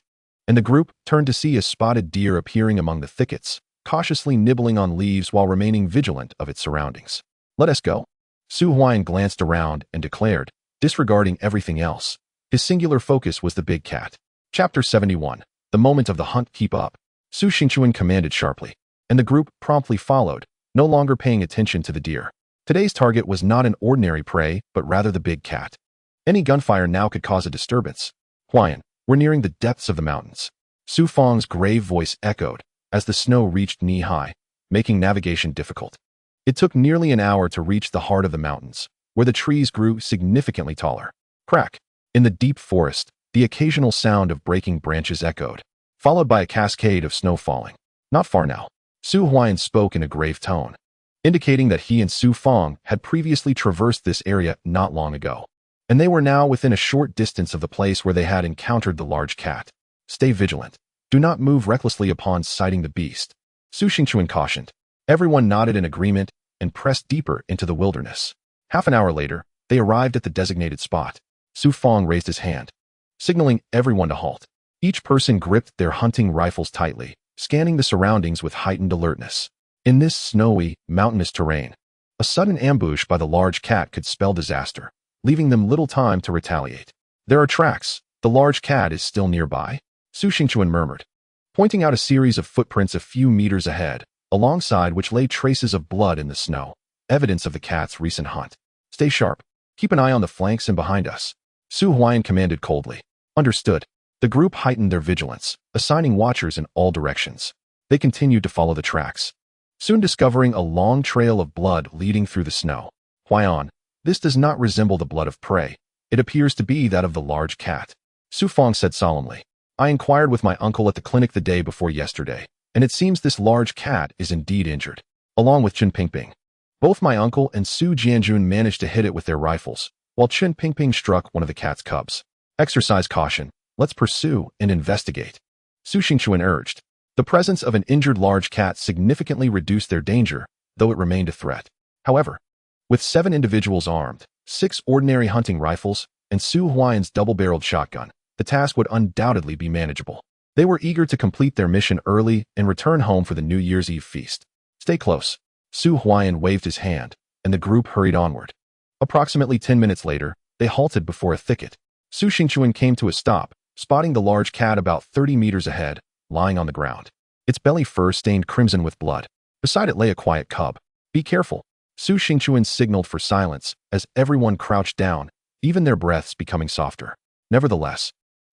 Speaker 1: and the group turned to see a spotted deer appearing among the thickets, cautiously nibbling on leaves while remaining vigilant of its surroundings. Let us go. Su Huaiyan glanced around and declared, disregarding everything else. His singular focus was the big cat. Chapter 71. The moment of the hunt. Keep up. Su Xingchuan commanded sharply, and the group promptly followed, no longer paying attention to the deer. Today's target was not an ordinary prey, but rather the big cat. Any gunfire now could cause a disturbance. Huaiyan, we're nearing the depths of the mountains. Su Fong's grave voice echoed as the snow reached knee-high, making navigation difficult. It took nearly an hour to reach the heart of the mountains, where the trees grew significantly taller. Crack. In the deep forest, the occasional sound of breaking branches echoed, followed by a cascade of snow falling. Not far now. Su Huaiyan spoke in a grave tone, indicating that he and Su Fong had previously traversed this area not long ago, and they were now within a short distance of the place where they had encountered the large cat. Stay vigilant. Do not move recklessly upon sighting the beast. Su Xingchuan cautioned. Everyone nodded in agreement and pressed deeper into the wilderness. Half an hour later, they arrived at the designated spot. Su Fong raised his hand, signaling everyone to halt. Each person gripped their hunting rifles tightly, scanning the surroundings with heightened alertness. In this snowy, mountainous terrain, a sudden ambush by the large cat could spell disaster, leaving them little time to retaliate. There are tracks. The large cat is still nearby, Su Xingchuan murmured, pointing out a series of footprints a few meters ahead, alongside which lay traces of blood in the snow, evidence of the cat's recent hunt. Stay sharp. Keep an eye on the flanks and behind us. Su Huaiyan commanded coldly. Understood. The group heightened their vigilance, assigning watchers in all directions. They continued to follow the tracks, soon discovering a long trail of blood leading through the snow. Huaiyan, this does not resemble the blood of prey. It appears to be that of the large cat. Su Fong said solemnly. I inquired with my uncle at the clinic the day before yesterday, and it seems this large cat is indeed injured, along with Chen Pingping. Both my uncle and Su Jianjun managed to hit it with their rifles, while Chen Pingping struck one of the cat's cubs. Exercise caution. Let's pursue and investigate. Su Xingchuan urged. The presence of an injured large cat significantly reduced their danger, though it remained a threat. However, with 7 individuals armed, 6 ordinary hunting rifles, and Su Huaiyan's double-barreled shotgun, the task would undoubtedly be manageable. They were eager to complete their mission early and return home for the New Year's Eve feast. Stay close. Su Huaiyan waved his hand, and the group hurried onward. Approximately 10 minutes later, they halted before a thicket. Su Xingchuan came to a stop, spotting the large cat about 30 meters ahead, lying on the ground. Its belly fur stained crimson with blood. Beside it lay a quiet cub. Be careful. Su Xingchuan signaled for silence as everyone crouched down, even their breaths becoming softer. Nevertheless,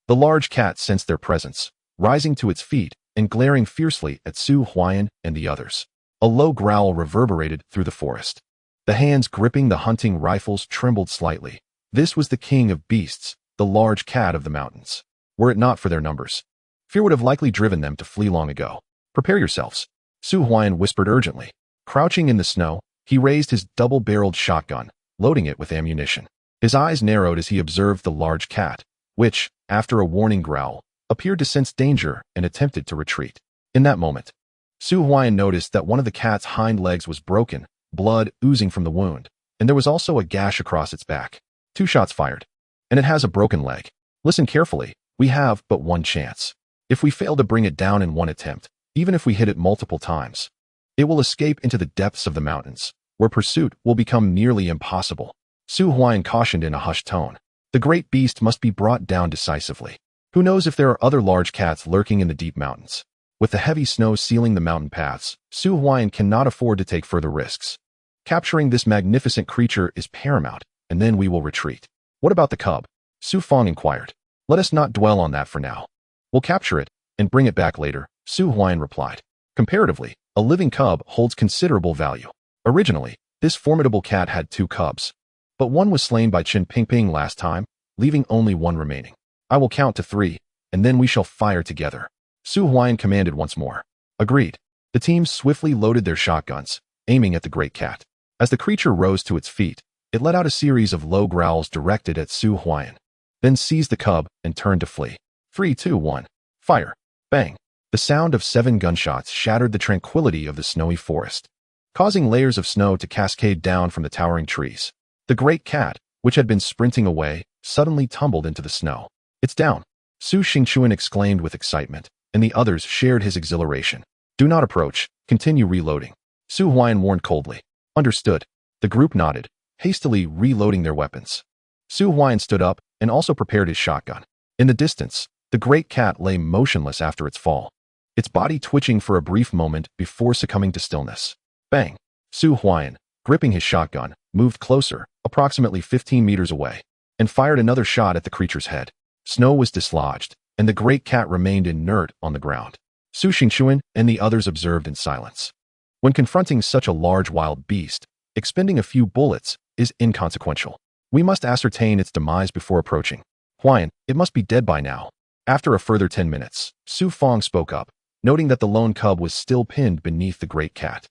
Speaker 1: the large cat sensed their presence, rising to its feet and glaring fiercely at Su Huaiyan and the others. A low growl reverberated through the forest. The hands gripping the hunting rifles trembled slightly. This was the king of beasts, the large cat of the mountains. Were it not for their numbers, fear would have likely driven them to flee long ago. Prepare yourselves, Su Huaiyan whispered urgently. Crouching in the snow, he raised his double-barreled shotgun, loading it with ammunition. His eyes narrowed as he observed the large cat, which, after a warning growl, appeared to sense danger and attempted to retreat. In that moment, Su Huaiyan noticed that one of the cat's hind legs was broken, blood oozing from the wound, and there was also a gash across its back. 2 shots fired, and it has a broken leg. Listen carefully. We have but one chance. If we fail to bring it down in one attempt, even if we hit it multiple times, it will escape into the depths of the mountains, where pursuit will become nearly impossible. Su Huaiyan cautioned in a hushed tone. The great beast must be brought down decisively. Who knows if there are other large cats lurking in the deep mountains? With the heavy snow sealing the mountain paths, Su Huaiyan cannot afford to take further risks. Capturing this magnificent creature is paramount, and then we will retreat. What about the cub? Su Fong inquired. Let us not dwell on that for now. We'll capture it and bring it back later, Su Huaiyan replied. Comparatively, a living cub holds considerable value. Originally, this formidable cat had 2 cubs, but one was slain by Chen Pingping last time, leaving only one remaining. I will count to 3, and then we shall fire together. Su Huaiyan commanded once more. Agreed. The teams swiftly loaded their shotguns, aiming at the great cat. As the creature rose to its feet, it let out a series of low growls directed at Su Huaiyan, then seized the cub and turned to flee. 3, 2, 1. Fire. Bang. The sound of 7 gunshots shattered the tranquility of the snowy forest, causing layers of snow to cascade down from the towering trees. The great cat, which had been sprinting away, suddenly tumbled into the snow. It's down. Su Xingchuan exclaimed with excitement, and the others shared his exhilaration. Do not approach. Continue reloading. Su Huaiyan warned coldly. Understood. The group nodded, hastily reloading their weapons. Su Huaiyan stood up and also prepared his shotgun. In the distance, the great cat lay motionless after its fall, its body twitching for a brief moment before succumbing to stillness. Bang! Su Huaiyan, gripping his shotgun, moved closer, approximately 15 meters away, and fired another shot at the creature's head. Snow was dislodged, and the great cat remained inert on the ground. Su Xingchuan and the others observed in silence. When confronting such a large wild beast, expending a few bullets is inconsequential. We must ascertain its demise before approaching. Huaiyan, it must be dead by now. After a further 10 minutes, Su Fong spoke up, noting that the lone cub was still pinned beneath the great cat.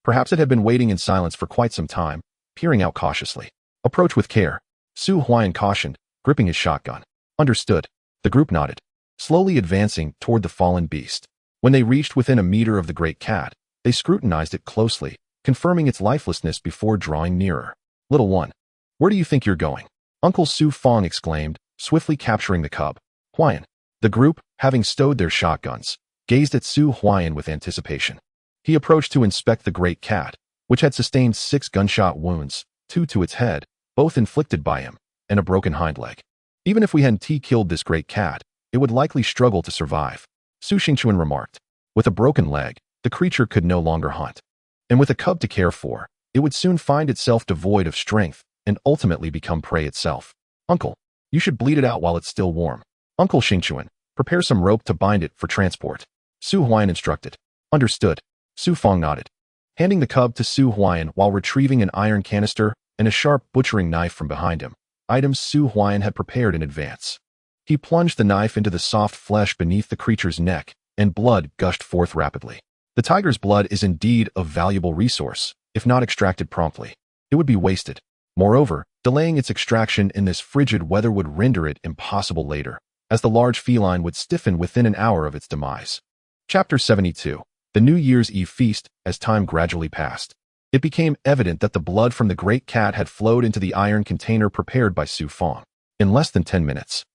Speaker 1: Perhaps it had been waiting in silence for quite some time, peering out cautiously. Approach with care. Su Huaiyan cautioned, gripping his shotgun. Understood. The group nodded, slowly advancing toward the fallen beast. When they reached within a meter of the great cat, they scrutinized it closely, confirming its lifelessness before drawing nearer. Little one, where do you think you're going? Uncle Su Fong exclaimed, swiftly capturing the cub. Huaiyan. The group, having stowed their shotguns, gazed at Su Huaiyan with anticipation. He approached to inspect the great cat, which had sustained 6 gunshot wounds, 2 to its head, both inflicted by him, and a broken hind leg. Even if we hadn't killed this great cat, it would likely struggle to survive, Su Xingchuan remarked. With a broken leg, the creature could no longer hunt. And with a cub to care for, it would soon find itself devoid of strength and ultimately become prey itself. Uncle, you should bleed it out while it's still warm. Uncle Xingchuan, prepare some rope to bind it for transport. Su Huaiyan instructed. Understood. Su Fong nodded, handing the cub to Su Huaiyan while retrieving an iron canister and a sharp butchering knife from behind him, items Su Huaiyan had prepared in advance. He plunged the knife into the soft flesh beneath the creature's neck, and blood gushed forth rapidly. The tiger's blood is indeed a valuable resource. If not extracted promptly, it would be wasted. Moreover, delaying its extraction in this frigid weather would render it impossible later, as the large feline would stiffen within an hour of its demise. Chapter 72. The New Year's Eve Feast. As time gradually passed, it became evident that the blood from the great cat had flowed into the iron container prepared by Su Fong. In less than 10 minutes,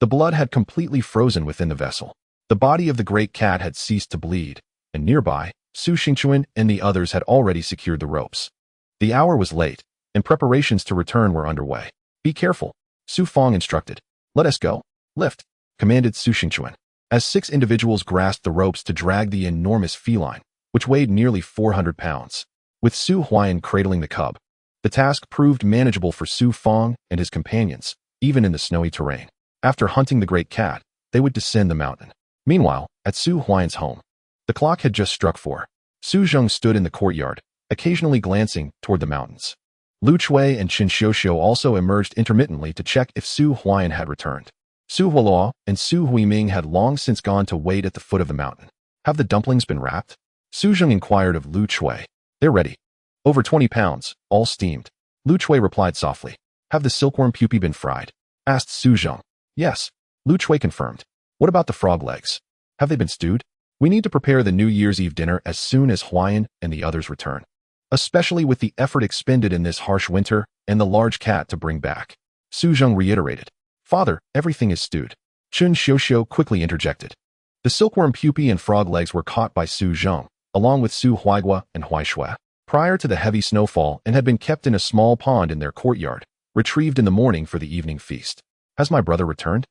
Speaker 1: the blood had completely frozen within the vessel. The body of the great cat had ceased to bleed, and nearby, Su Xingchuan and the others had already secured the ropes. The hour was late, and preparations to return were underway. Be careful, Su Fong instructed. Let us go. Lift, commanded Su Xingchuan, as 6 individuals grasped the ropes to drag the enormous feline, which weighed nearly 400 pounds. With Su Huaiyan cradling the cub, the task proved manageable for Su Fong and his companions, even in the snowy terrain. After hunting the great cat, they would descend the mountain. Meanwhile, at Su Huaiyan's home, the clock had just struck 4. Su Zheng stood in the courtyard, occasionally glancing toward the mountains. Lu Chui and Qin Xiuxiu also emerged intermittently to check if Su Huaiyan had returned. Su Huoluo and Su Huiming had long since gone to wait at the foot of the mountain. Have the dumplings been wrapped? Su Zheng inquired of Lu Chui. They're ready. Over 20 pounds, all steamed. Lu Chui replied softly. Have the silkworm pupae been fried? Asked Su Zheng. Yes, Lu Chui confirmed. What about the frog legs? Have they been stewed? We need to prepare the New Year's Eve dinner as soon as Huaiyan and the others return, especially with the effort expended in this harsh winter and the large cat to bring back. Su Zheng reiterated. Father, everything is stewed. Qin Xiuxiu quickly interjected. The silkworm pupae and frog legs were caught by Su Zheng, along with Su Huaigua and Huaishui, prior to the heavy snowfall and had been kept in a small pond in their courtyard, retrieved in the morning for the evening feast. Has my brother returned?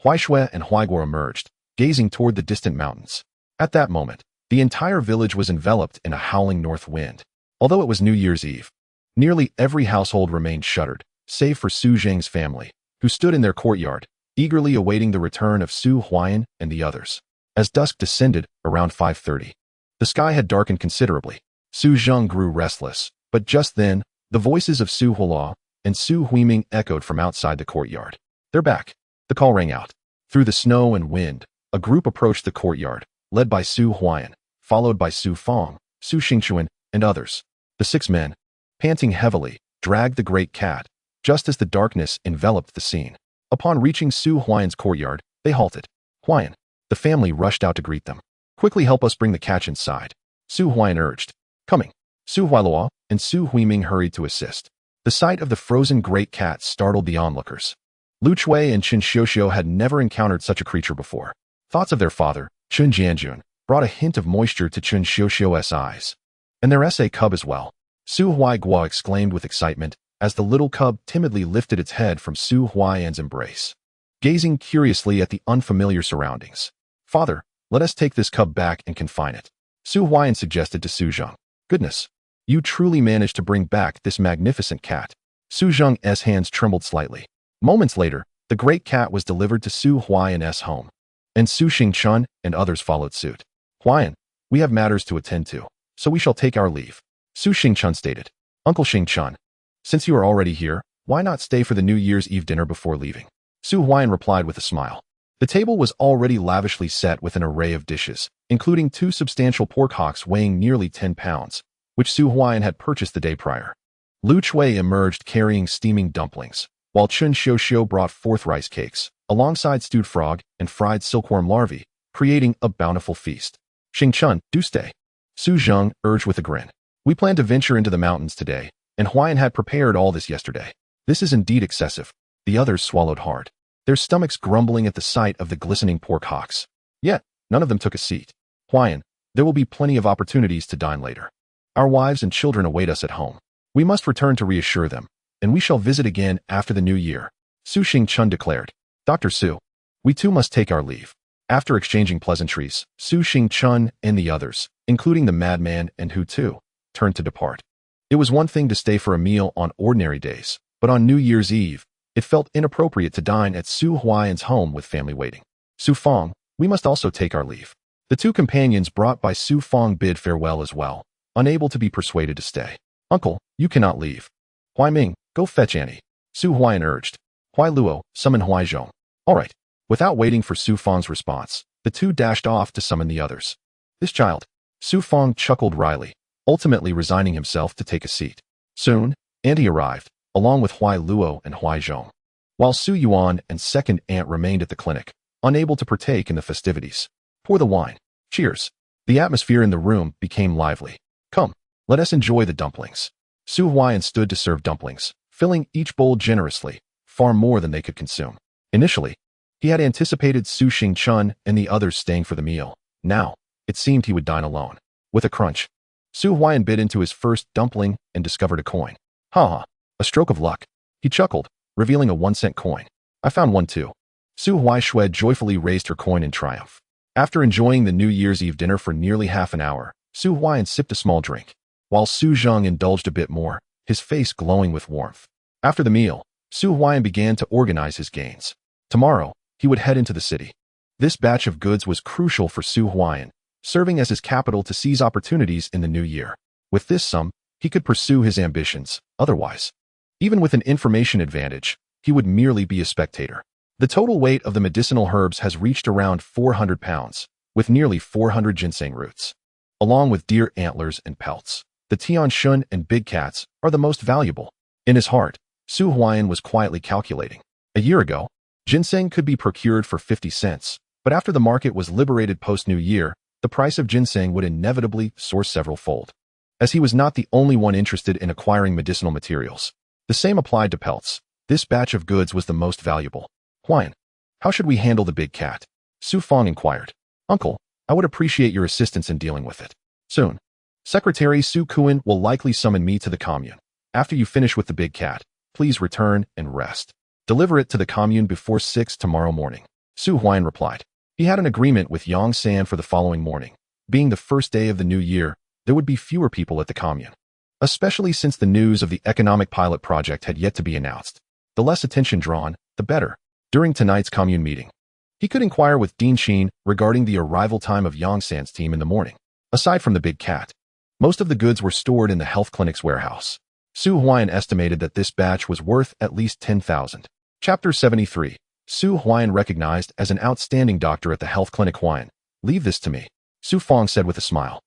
Speaker 1: Huaishui and Huaigua emerged, gazing toward the distant mountains. At that moment, the entire village was enveloped in a howling north wind. Although it was New Year's Eve, nearly every household remained shuttered, save for Su Zheng's family, who stood in their courtyard, eagerly awaiting the return of Su Huaiyan and the others. As dusk descended, around 5:30, the sky had darkened considerably. Su Zheng grew restless, but just then, the voices of Su Huoluo and Su Huiming echoed from outside the courtyard. They're back. The call rang out. Through the snow and wind, a group approached the courtyard, led by Su Huaian, followed by Su Fong, Su Xingchuan, and others. The 6 men, panting heavily, dragged the great cat, just as the darkness enveloped the scene. Upon reaching Su Huaian's courtyard, they halted. Huaian. The family rushed out to greet them. Quickly help us bring the catch inside, Su Huaian urged. Coming. Su Huailuo and Su Huiming hurried to assist. The sight of the frozen great cat startled the onlookers. Lu Chui and Chen Xiuxiu had never encountered such a creature before. Thoughts of their father, Chen Jianjun, brought a hint of moisture to Chen Xiuxiu's eyes. And their SA cub as well. Su Huaiguo exclaimed with excitement as the little cub timidly lifted its head from Su Huaian's embrace, gazing curiously at the unfamiliar surroundings. Father, let us take this cub back and confine it, Su Huaian suggested to Su Zheng. Goodness, you truly managed to bring back this magnificent cat. Su Zheng's hands trembled slightly. Moments later, the great cat was delivered to Su Huaian's home, and Su Xingchun and others followed suit. Huaian, we have matters to attend to, so we shall take our leave, Su Xingchun stated. Uncle Xingchun, since you are already here, why not stay for the New Year's Eve dinner before leaving? Su Huaian replied with a smile. The table was already lavishly set with an array of dishes, including 2 substantial pork hocks weighing nearly 10 pounds, which Su Huaian had purchased the day prior. Lu Chui emerged carrying steaming dumplings, while Chen Xiuxiu brought forth rice cakes, alongside stewed frog and fried silkworm larvae, creating a bountiful feast. Xingchun, do stay, Su Zheng urged with a grin. We plan to venture into the mountains today, and Huaian had prepared all this yesterday. This is indeed excessive. The others swallowed hard, their stomachs grumbling at the sight of the glistening pork hocks. Yet, none of them took a seat. Huaian, there will be plenty of opportunities to dine later. Our wives and children await us at home. We must return to reassure them, and we shall visit again after the new year, Su Xingchun declared. Dr. Su, we too must take our leave. After exchanging pleasantries, Su Xingchun and the others, including the madman and Hu Tu, turned to depart. It was one thing to stay for a meal on ordinary days, but on New Year's Eve, it felt inappropriate to dine at Su Huaian's home with family waiting. Su Fong, we must also take our leave. The 2 companions brought by Su Fong bid farewell as well, unable to be persuaded to stay. Uncle, you cannot leave. Huaiming, go fetch Annie, Su Huaian urged. Huailuo, summon Huaizhong. All right. Without waiting for Su Fong's response, the 2 dashed off to summon the others. This child, Su Fong chuckled wryly, ultimately resigning himself to take a seat. Soon, Auntie arrived, along with Huailuo and Huaizhong, while Su Yuan and second aunt remained at the clinic, unable to partake in the festivities. Pour the wine. Cheers. The atmosphere in the room became lively. Come, let us enjoy the dumplings. Su Huaian stood to serve dumplings, filling each bowl generously, far more than they could consume. Initially, he had anticipated Su Xingchun and the others staying for the meal. Now, it seemed he would dine alone. With a crunch, Su Huaian bit into his first dumpling and discovered a coin. Ha! A stroke of luck. He chuckled, revealing a 1-cent coin. I found one too. Su Huaishui joyfully raised her coin in triumph. After enjoying the New Year's Eve dinner for nearly half an hour, Su Huaian sipped a small drink, while Su Zheng indulged a bit more, his face glowing with warmth. After the meal, Su Huaian began to organize his gains. Tomorrow, he would head into the city. This batch of goods was crucial for Su Huaian, serving as his capital to seize opportunities in the new year. With this sum, he could pursue his ambitions. Otherwise, even with an information advantage, he would merely be a spectator. The total weight of the medicinal herbs has reached around 400 pounds, with nearly 400 ginseng roots. Along with deer antlers and pelts, the Tian Shun and big cats are the most valuable. In his heart, Su Huaian was quietly calculating. A year ago, ginseng could be procured for 50 cents, but after the market was liberated post-New Year, the price of ginseng would inevitably soar several-fold. As he was not the only one interested in acquiring medicinal materials, the same applied to pelts. This batch of goods was the most valuable. Huaian, how should we handle the big cat? Su Fong inquired. Uncle, I would appreciate your assistance in dealing with it. Soon. Secretary Su Kuan will likely summon me to the commune. After you finish with the big cat, please return and rest. Deliver it to the commune before 6 tomorrow morning. Su Huaian replied. He had an agreement with Yang San for the following morning. Being the first day of the new year, there would be fewer people at the commune, especially since the news of the economic pilot project had yet to be announced. The less attention drawn, the better. During tonight's commune meeting, he could inquire with Dean Sheen regarding the arrival time of Yang San's team in the morning. Aside from the big cat, most of the goods were stored in the health clinic's warehouse. Su Huaian estimated that this batch was worth at least 10,000. Chapter 73. Su Huaian recognized as an outstanding doctor at the health clinic. Huaian, leave this to me, Su Fong said with a smile.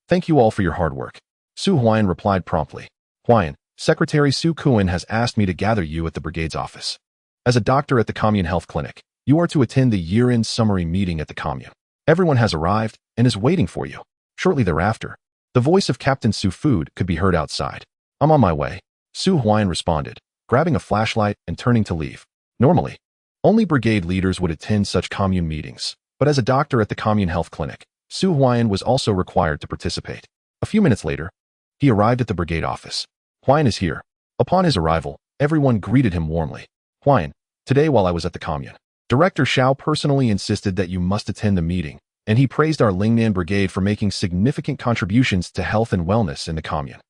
Speaker 1: Thank you all for your hard work. Su Huaian replied promptly. Huaian, Secretary Su Kuan has asked me to gather you at the brigade's office. As a doctor at the commune health clinic, you are to attend the year-end summary meeting at the commune. Everyone has arrived and is waiting for you. Shortly thereafter, the voice of Captain Su Food could be heard outside. I'm on my way, Su Huaian responded, grabbing a flashlight and turning to leave. Normally, only brigade leaders would attend such commune meetings, but as a doctor at the commune health clinic, Su Huaian was also required to participate. A few minutes later, he arrived at the brigade office. Huaian is here. Upon his arrival, everyone greeted him warmly. Huaian, today while I was at the commune, Director Xiao personally insisted that you must attend the meeting, and he praised our Lingnan Brigade for making significant contributions to health and wellness in the commune.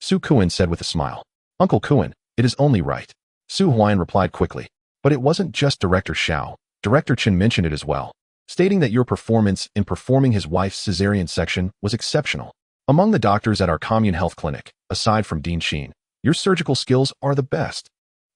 Speaker 1: Su Kuan said with a smile. Uncle Kuan, it is only right. Su Huaian replied quickly. But it wasn't just Director Xiao. Director Chen mentioned it as well, stating that your performance in performing his wife's cesarean section was exceptional. Among the doctors at our commune health clinic, aside from Dean Xin, your surgical skills are the best.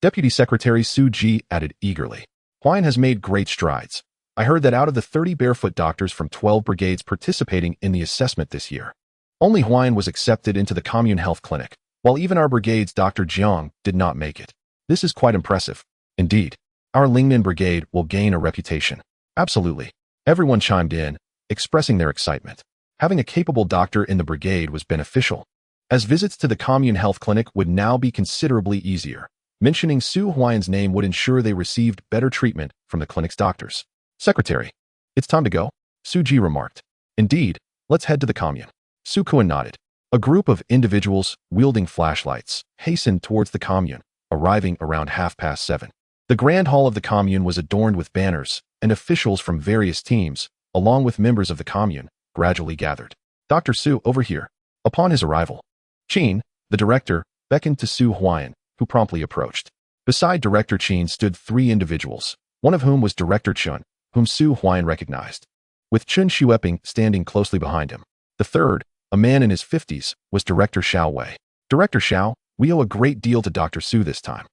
Speaker 1: Deputy Secretary Su Ji added eagerly. Huaian has made great strides. I heard that out of the 30 barefoot doctors from 12 brigades participating in the assessment this year, only Huaian was accepted into the commune health clinic, while even our brigade's Dr. Jiang did not make it. This is quite impressive. Indeed, our Lingnan Brigade will gain a reputation. Absolutely. Everyone chimed in, expressing their excitement. Having a capable doctor in the brigade was beneficial, as visits to the commune health clinic would now be considerably easier. Mentioning Su Huaian's name would ensure they received better treatment from the clinic's doctors. Secretary, it's time to go, Su Ji remarked. Indeed, let's head to the commune. Su Kuan nodded. A group of individuals wielding flashlights hastened towards the commune, arriving around 7:30. The grand hall of the commune was adorned with banners, and officials from various teams, along with members of the commune, gradually gathered. Dr. Su, over here. Upon his arrival, Qin, the director, beckoned to Su Huaian, who promptly approached. Beside Director Qin stood 3 individuals, one of whom was Director Chun, whom Su Huaian recognized, with Chun Xueping standing closely behind him. The third, a man in his 50s, was Director Xiao Wei. Director Xiao, we owe a great deal to Dr. Su this time.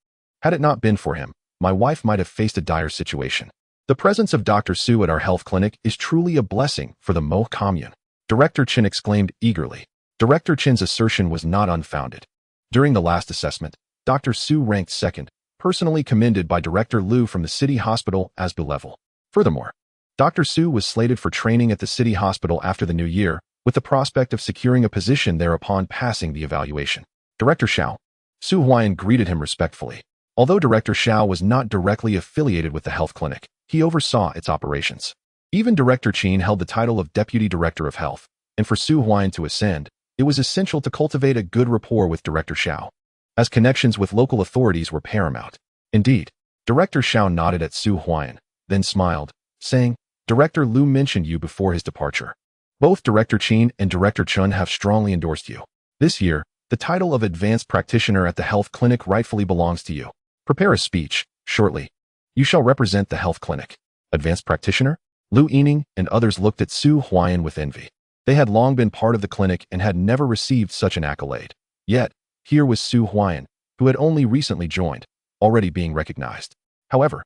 Speaker 1: Had it not been for him, my wife might have faced a dire situation. The presence of Dr. Su at our health clinic is truly a blessing for the Mo commune, Director Chen exclaimed eagerly. Director Chen's assertion was not unfounded. During the last assessment, Dr. Su ranked second, personally commended by Director Liu from the city hospital as B-level. Furthermore, Dr. Su was slated for training at the city hospital after the new year, with the prospect of securing a position there upon passing the evaluation. Director Xiao. Su Huaian greeted him respectfully. Although Director Xiao was not directly affiliated with the health clinic, he oversaw its operations. Even Director Qin held the title of Deputy Director of Health, and for Su Huaian to ascend, it was essential to cultivate a good rapport with Director Xiao, as connections with local authorities were paramount. Indeed, Director Xiao nodded at Su Huaian, then smiled, saying, Director Liu mentioned you before his departure. Both Director Qin and Director Chun have strongly endorsed you. This year, the title of Advanced Practitioner at the health clinic rightfully belongs to you. Prepare a speech, shortly. You shall represent the health clinic. Advanced Practitioner? Liu Yining and others looked at Su Huaian with envy. They had long been part of the clinic and had never received such an accolade. Yet, here was Su Huaian, who had only recently joined, already being recognized. However,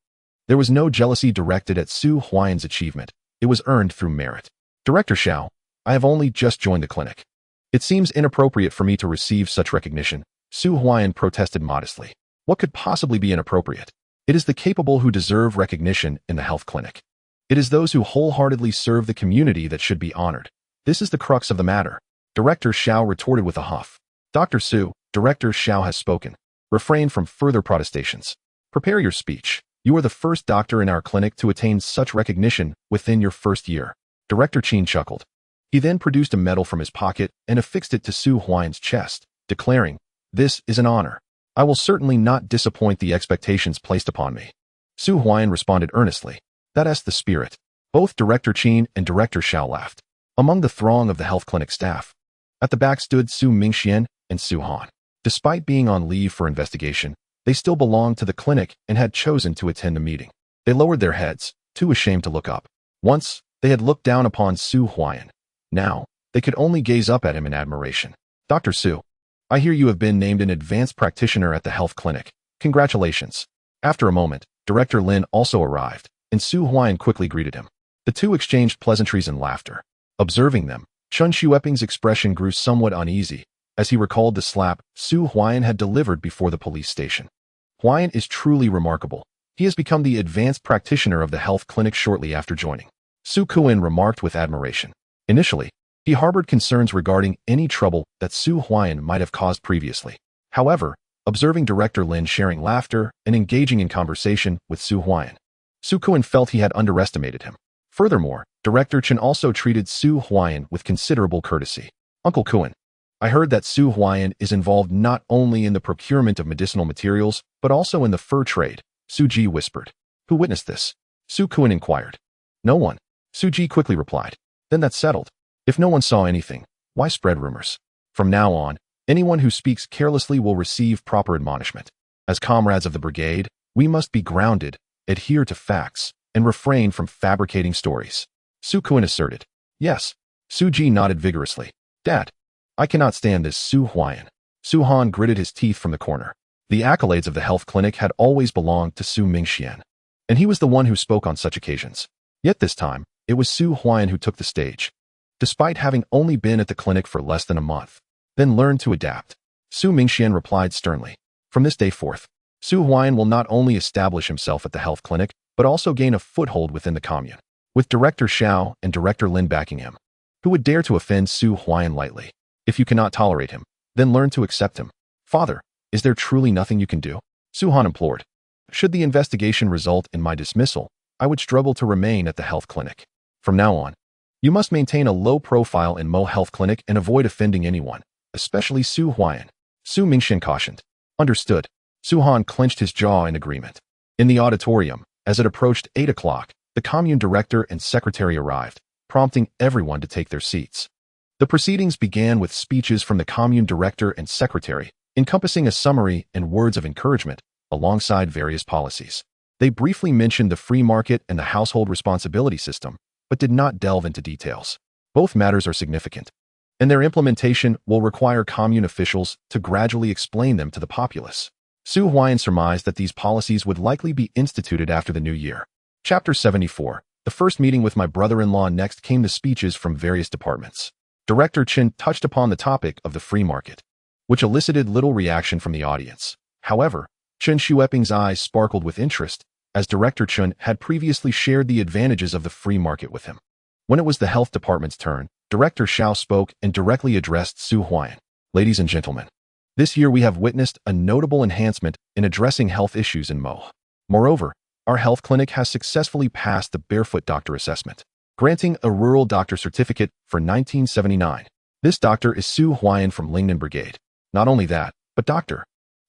Speaker 1: there was no jealousy directed at Su Huaian's achievement. It was earned through merit. Director Xiao, I have only just joined the clinic. It seems inappropriate for me to receive such recognition, Su Huaian protested modestly. What could possibly be inappropriate? It is the capable who deserve recognition in the health clinic. It is those who wholeheartedly serve the community that should be honored. This is the crux of the matter. Director Xiao retorted with a huff. Dr. Su, Director Xiao has spoken. Refrain from further protestations. Prepare your speech. You are the first doctor in our clinic to attain such recognition within your first year. Director Qin chuckled. He then produced a medal from his pocket and affixed it to Su Huaian's chest, declaring, This is an honor. I will certainly not disappoint the expectations placed upon me. Su Huaian responded earnestly. That's the spirit. Both Director Qin and Director Xiao laughed. Among the throng of the health clinic staff, at the back stood Su Mingxian and Su Han. Despite being on leave for investigation, they still belonged to the clinic and had chosen to attend the meeting. They lowered their heads, too ashamed to look up. Once, they had looked down upon Su Huaian. Now, they could only gaze up at him in admiration. Dr. Su, I hear you have been named an advanced practitioner at the health clinic. Congratulations. After a moment, Director Lin also arrived, and Su Huaiyan quickly greeted him. The two exchanged pleasantries and laughter. Observing them, Chen Xueping's expression grew somewhat uneasy, as he recalled the slap Su Huaiyan had delivered before the police station. Huaiyan is truly remarkable. He has become the advanced practitioner of the health clinic shortly after joining. Su Kuan remarked with admiration. Initially, he harbored concerns regarding any trouble that Su Huaiyan might have caused previously. However, observing Director Lin sharing laughter and engaging in conversation with Su Huaiyan, Su Kuan felt he had underestimated him. Furthermore, Director Chen also treated Su Huaiyan with considerable courtesy. Uncle Kuan, I heard that Su Huaiyan is involved not only in the procurement of medicinal materials, but also in the fur trade, Su Ji whispered. Who witnessed this? Su Kuan inquired. No one. Su Ji quickly replied. Then that's settled. If no one saw anything, why spread rumors? From now on, anyone who speaks carelessly will receive proper admonishment. As comrades of the brigade, we must be grounded, adhere to facts, and refrain from fabricating stories. Su Kuan asserted. Yes. Su Ji nodded vigorously. Dad, I cannot stand this Su Huaiyan. Su Han gritted his teeth from the corner. The accolades of the health clinic had always belonged to Su Mingxian, and he was the one who spoke on such occasions. Yet this time, it was Su Huaiyan who took the stage. Despite having only been at the clinic for less than a month, then learned to adapt, Su Mingxian replied sternly. From this day forth, Su Huaiyan will not only establish himself at the health clinic, but also gain a foothold within the commune, with Director Xiao and Director Lin backing him. Who would dare to offend Su Huaiyan lightly? If you cannot tolerate him, then learn to accept him. Father, is there truly nothing you can do? Su Han implored. Should the investigation result in my dismissal, I would struggle to remain at the health clinic. From now on, you must maintain a low profile in Mo Health Clinic and avoid offending anyone, especially Su Huaiyan. Su Mingxian cautioned. Understood. Su Han clenched his jaw in agreement. In the auditorium, as it approached 8 o'clock, the commune director and secretary arrived, prompting everyone to take their seats. The proceedings began with speeches from the commune director and secretary, encompassing a summary and words of encouragement, alongside various policies. They briefly mentioned the free market and the household responsibility system, but did not delve into details. Both matters are significant, and their implementation will require commune officials to gradually explain them to the populace. Su Huaiyan surmised that these policies would likely be instituted after the new year. Chapter 74. The first meeting with my brother-in-law. Next came the speeches from various departments. Director Chen touched upon the topic of the free market, which elicited little reaction from the audience. However, Chen Xueping's eyes sparkled with interest, as Director Chen had previously shared the advantages of the free market with him. When it was the health department's turn, Director Xiao spoke and directly addressed Su Huaiyan. Ladies and gentlemen, this year we have witnessed a notable enhancement in addressing health issues in Mo. Moreover, our health clinic has successfully passed the barefoot doctor assessment, granting a rural doctor certificate for 1979. This doctor is Su Huaiyan from Lingnan Brigade. Not only that, but Dr.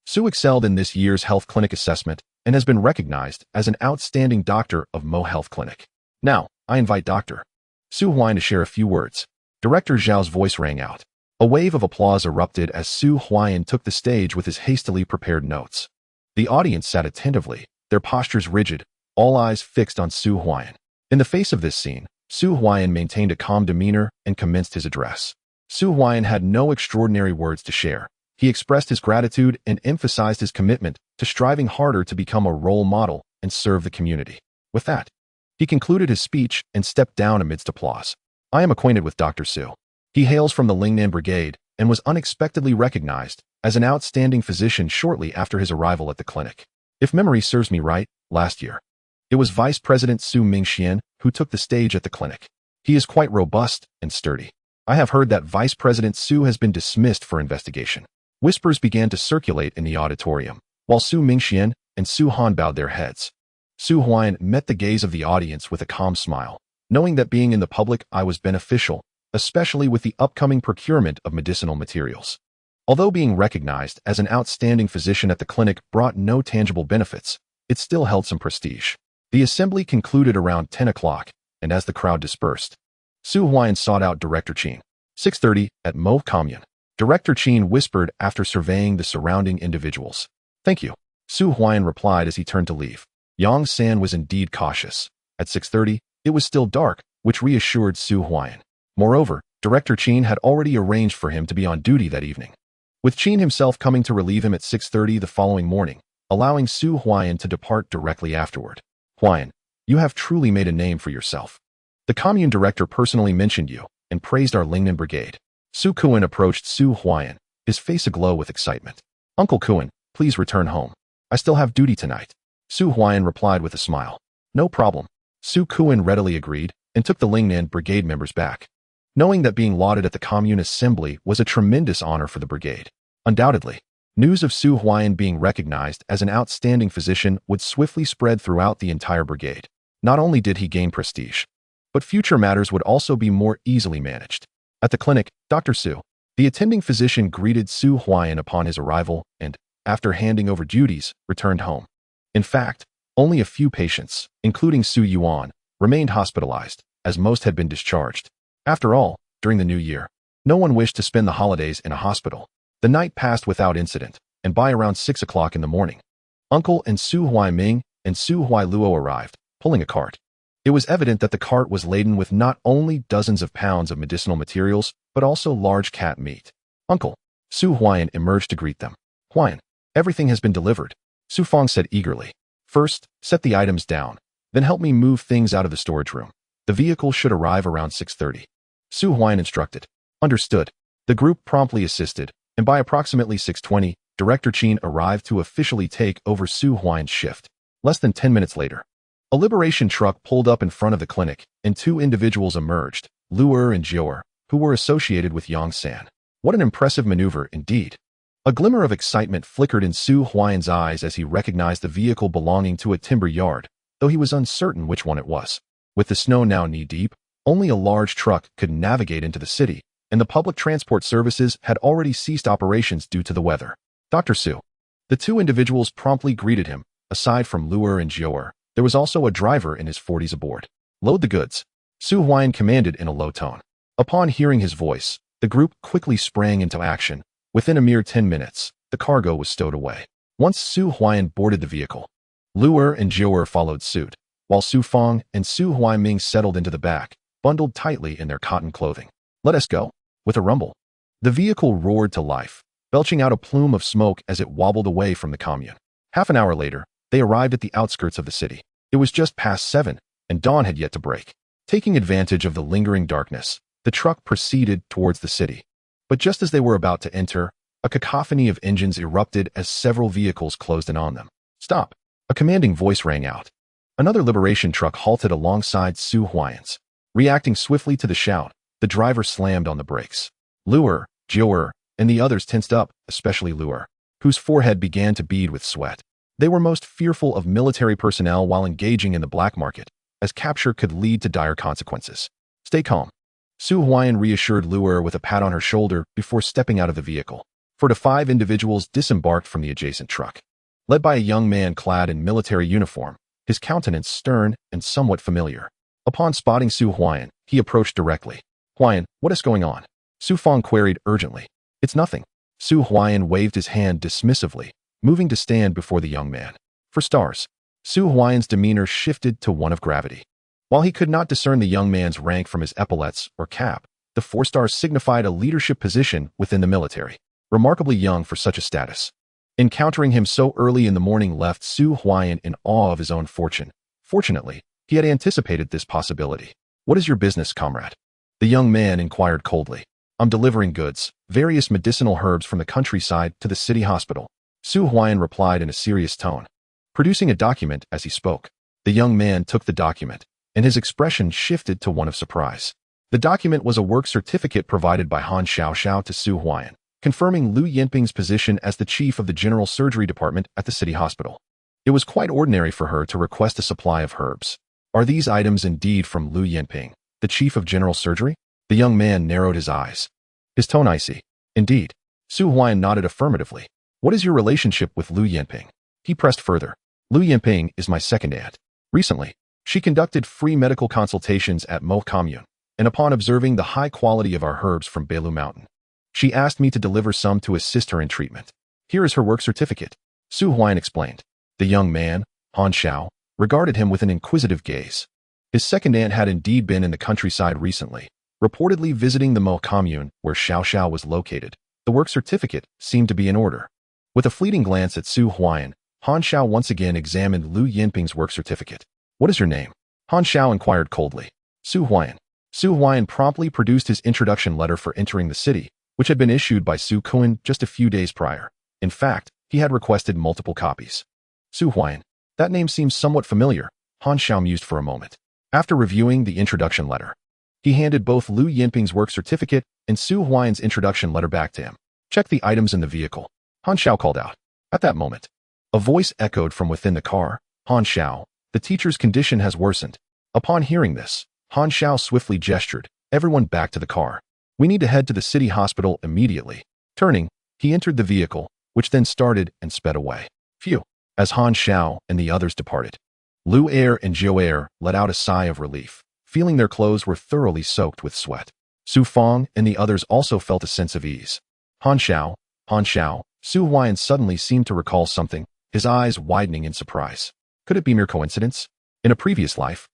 Speaker 1: Su excelled in this year's health clinic assessment and has been recognized as an outstanding doctor of Mo Health Clinic. Now, I invite Dr. Su Huaiyan to share a few words. Director Zhao's voice rang out. A wave of applause erupted as Su Huaiyan took the stage with his hastily prepared notes. The audience sat attentively, their postures rigid, all eyes fixed on Su Huaiyan. In the face of this scene, Su Huaiyan maintained a calm demeanor and commenced his address. Su Huaiyan had no extraordinary words to share. He expressed his gratitude and emphasized his commitment to striving harder to become a role model and serve the community. With that, he concluded his speech and stepped down amidst applause. I am acquainted with Dr. Su. He hails from the Lingnan Brigade and was unexpectedly recognized as an outstanding physician shortly after his arrival at the clinic. If memory serves me right, last year, it was Vice President Su Mingxian who took the stage at the clinic. He is quite robust and sturdy. I have heard that Vice President Su has been dismissed for investigation. Whispers began to circulate in the auditorium, while Su Mingxian and Su Han bowed their heads. Su Huaiyan met the gaze of the audience with a calm smile, knowing that being in the public eye was beneficial, especially with the upcoming procurement of medicinal materials. Although being recognized as an outstanding physician at the clinic brought no tangible benefits, it still held some prestige. The assembly concluded around 10 o'clock, and as the crowd dispersed, Su Huaiyan sought out Director Qin. 6:30 at Mo Commune. Director Qin whispered after surveying the surrounding individuals. Thank you, Su Huaiyan replied as he turned to leave. Yang San was indeed cautious. At 6:30, it was still dark, which reassured Su Huaiyan. Moreover, Director Qin had already arranged for him to be on duty that evening, with Qin himself coming to relieve him at 6:30 the following morning, allowing Su Huaian to depart directly afterward. Huaian, you have truly made a name for yourself. The commune director personally mentioned you and praised our Lingnan brigade. Su Kuan approached Su Huaian, his face aglow with excitement. Uncle Kuan, please return home. I still have duty tonight. Su Huaian replied with a smile. No problem. Su Kuan readily agreed and took the Lingnan brigade members back. Knowing that being lauded at the commune assembly was a tremendous honor for the brigade. Undoubtedly, news of Su Huaian being recognized as an outstanding physician would swiftly spread throughout the entire brigade. Not only did he gain prestige, but future matters would also be more easily managed. At the clinic, Dr. Su, the attending physician, greeted Su Huaian upon his arrival and, after handing over duties, returned home. In fact, only a few patients, including Su Yuan, remained hospitalized, as most had been discharged. After all, during the new year, no one wished to spend the holidays in a hospital. The night passed without incident, and by around 6 o'clock in the morning, Uncle and Su Huaiming and Su Huailuo arrived, pulling a cart. It was evident that the cart was laden with not only dozens of pounds of medicinal materials, but also large cat meat. Uncle, Su Huaian emerged to greet them. Huaian, everything has been delivered, Su Fong said eagerly. First, set the items down, then help me move things out of the storage room. The vehicle should arrive around 6:30. Su Huaian instructed. Understood. The group promptly assisted, and by approximately 6:20, Director Qin arrived to officially take over Su Huaian's shift. Less than 10 minutes later, a liberation truck pulled up in front of the clinic, and two individuals emerged, Luer and Jior, who were associated with Yang San. What an impressive maneuver indeed. A glimmer of excitement flickered in Su Huaian's eyes as he recognized the vehicle belonging to a timber yard, though he was uncertain which one it was. With the snow now knee-deep, only a large truck could navigate into the city, and the public transport services had already ceased operations due to the weather. Dr. Su. The two individuals promptly greeted him. Aside from Luer and Jior, there was also a driver in his 40s aboard. Load the goods, Su Huaian commanded in a low tone. Upon hearing his voice, the group quickly sprang into action. Within a mere 10 minutes, the cargo was stowed away. Once Su Huaian boarded the vehicle, Luer and Jior followed suit, while Su Fong and Su Huaiming settled into the back, bundled tightly in their cotton clothing. Let us go. With a rumble, the vehicle roared to life, belching out a plume of smoke as it wobbled away from the commune. Half an hour later, they arrived at the outskirts of the city. It was just past 7, and dawn had yet to break. Taking advantage of the lingering darkness, the truck proceeded towards the city. But just as they were about to enter, a cacophony of engines erupted as several vehicles closed in on them. Stop! A commanding voice rang out. Another liberation truck halted alongside Su Huaian's. Reacting swiftly to the shout, the driver slammed on the brakes. Luer, Jior, and the others tensed up, especially Luer, whose forehead began to bead with sweat. They were most fearful of military personnel while engaging in the black market, as capture could lead to dire consequences. Stay calm. Su Huaian reassured Luer with a pat on her shoulder before stepping out of the vehicle. 4 to 5 individuals disembarked from the adjacent truck. Led by a young man clad in military uniform, his countenance stern and somewhat familiar. Upon spotting Su Huaian, he approached directly. Huaian, what is going on? Su Fong queried urgently. It's nothing. Su Huaian waved his hand dismissively, moving to stand before the young man. For stars. Su Huaian's demeanor shifted to one of gravity. While he could not discern the young man's rank from his epaulets or cap, the 4 stars signified a leadership position within the military, remarkably young for such a status. Encountering him so early in the morning left Su Huaian in awe of his own fortune. Fortunately, he had anticipated this possibility. What is your business, comrade? The young man inquired coldly. I'm delivering goods, various medicinal herbs from the countryside to the city hospital. Su Huaian replied in a serious tone, producing a document as he spoke. The young man took the document, and his expression shifted to one of surprise. The document was a work certificate provided by Han Xiaoxiao to Su Huaian, confirming Lu Yinping's position as the chief of the general surgery department at the city hospital. It was quite ordinary for her to request a supply of herbs. Are these items indeed from Lu Yinping, the chief of general surgery? The young man narrowed his eyes. His tone icy. Indeed. Su Huaian nodded affirmatively. What is your relationship with Lu Yinping? He pressed further. Lu Yinping is my second aunt. Recently, she conducted free medical consultations at Mo Commune, and upon observing the high quality of our herbs from Beilu Mountain, she asked me to deliver some to assist her in treatment. Here is her work certificate. Su Huaian explained. The young man, Han Xiao, regarded him with an inquisitive gaze. His second aunt had indeed been in the countryside recently, reportedly visiting the Mo Commune where Xiao Xiao was located. The work certificate seemed to be in order. With a fleeting glance at Su Huaian, Han Xiao once again examined Lu Yinping's work certificate. "What is your name?" Han Xiao inquired coldly. "Su Huaian." Su Huaian promptly produced his introduction letter for entering the city, which had been issued by Su Kuan just a few days prior. In fact, he had requested multiple copies. Su Huaian. That name seems somewhat familiar, Han Xiao mused for a moment. After reviewing the introduction letter, he handed both Lu Yinping's work certificate and Su Huaian's introduction letter back to him. "Check the items in the vehicle," Han Xiao called out. At that moment, a voice echoed from within the car. "Han Xiao, the teacher's condition has worsened." Upon hearing this, Han Xiao swiftly gestured everyone back to the car. "We need to head to the city hospital immediately." Turning, he entered the vehicle, which then started and sped away. Phew. As Han Xiao and the others departed, Lu Er and Zhou Er let out a sigh of relief, feeling their clothes were thoroughly soaked with sweat. Su Feng and the others also felt a sense of ease. Han Xiao, Su Huaian suddenly seemed to recall something, his eyes widening in surprise. Could it be mere coincidence? In a previous life,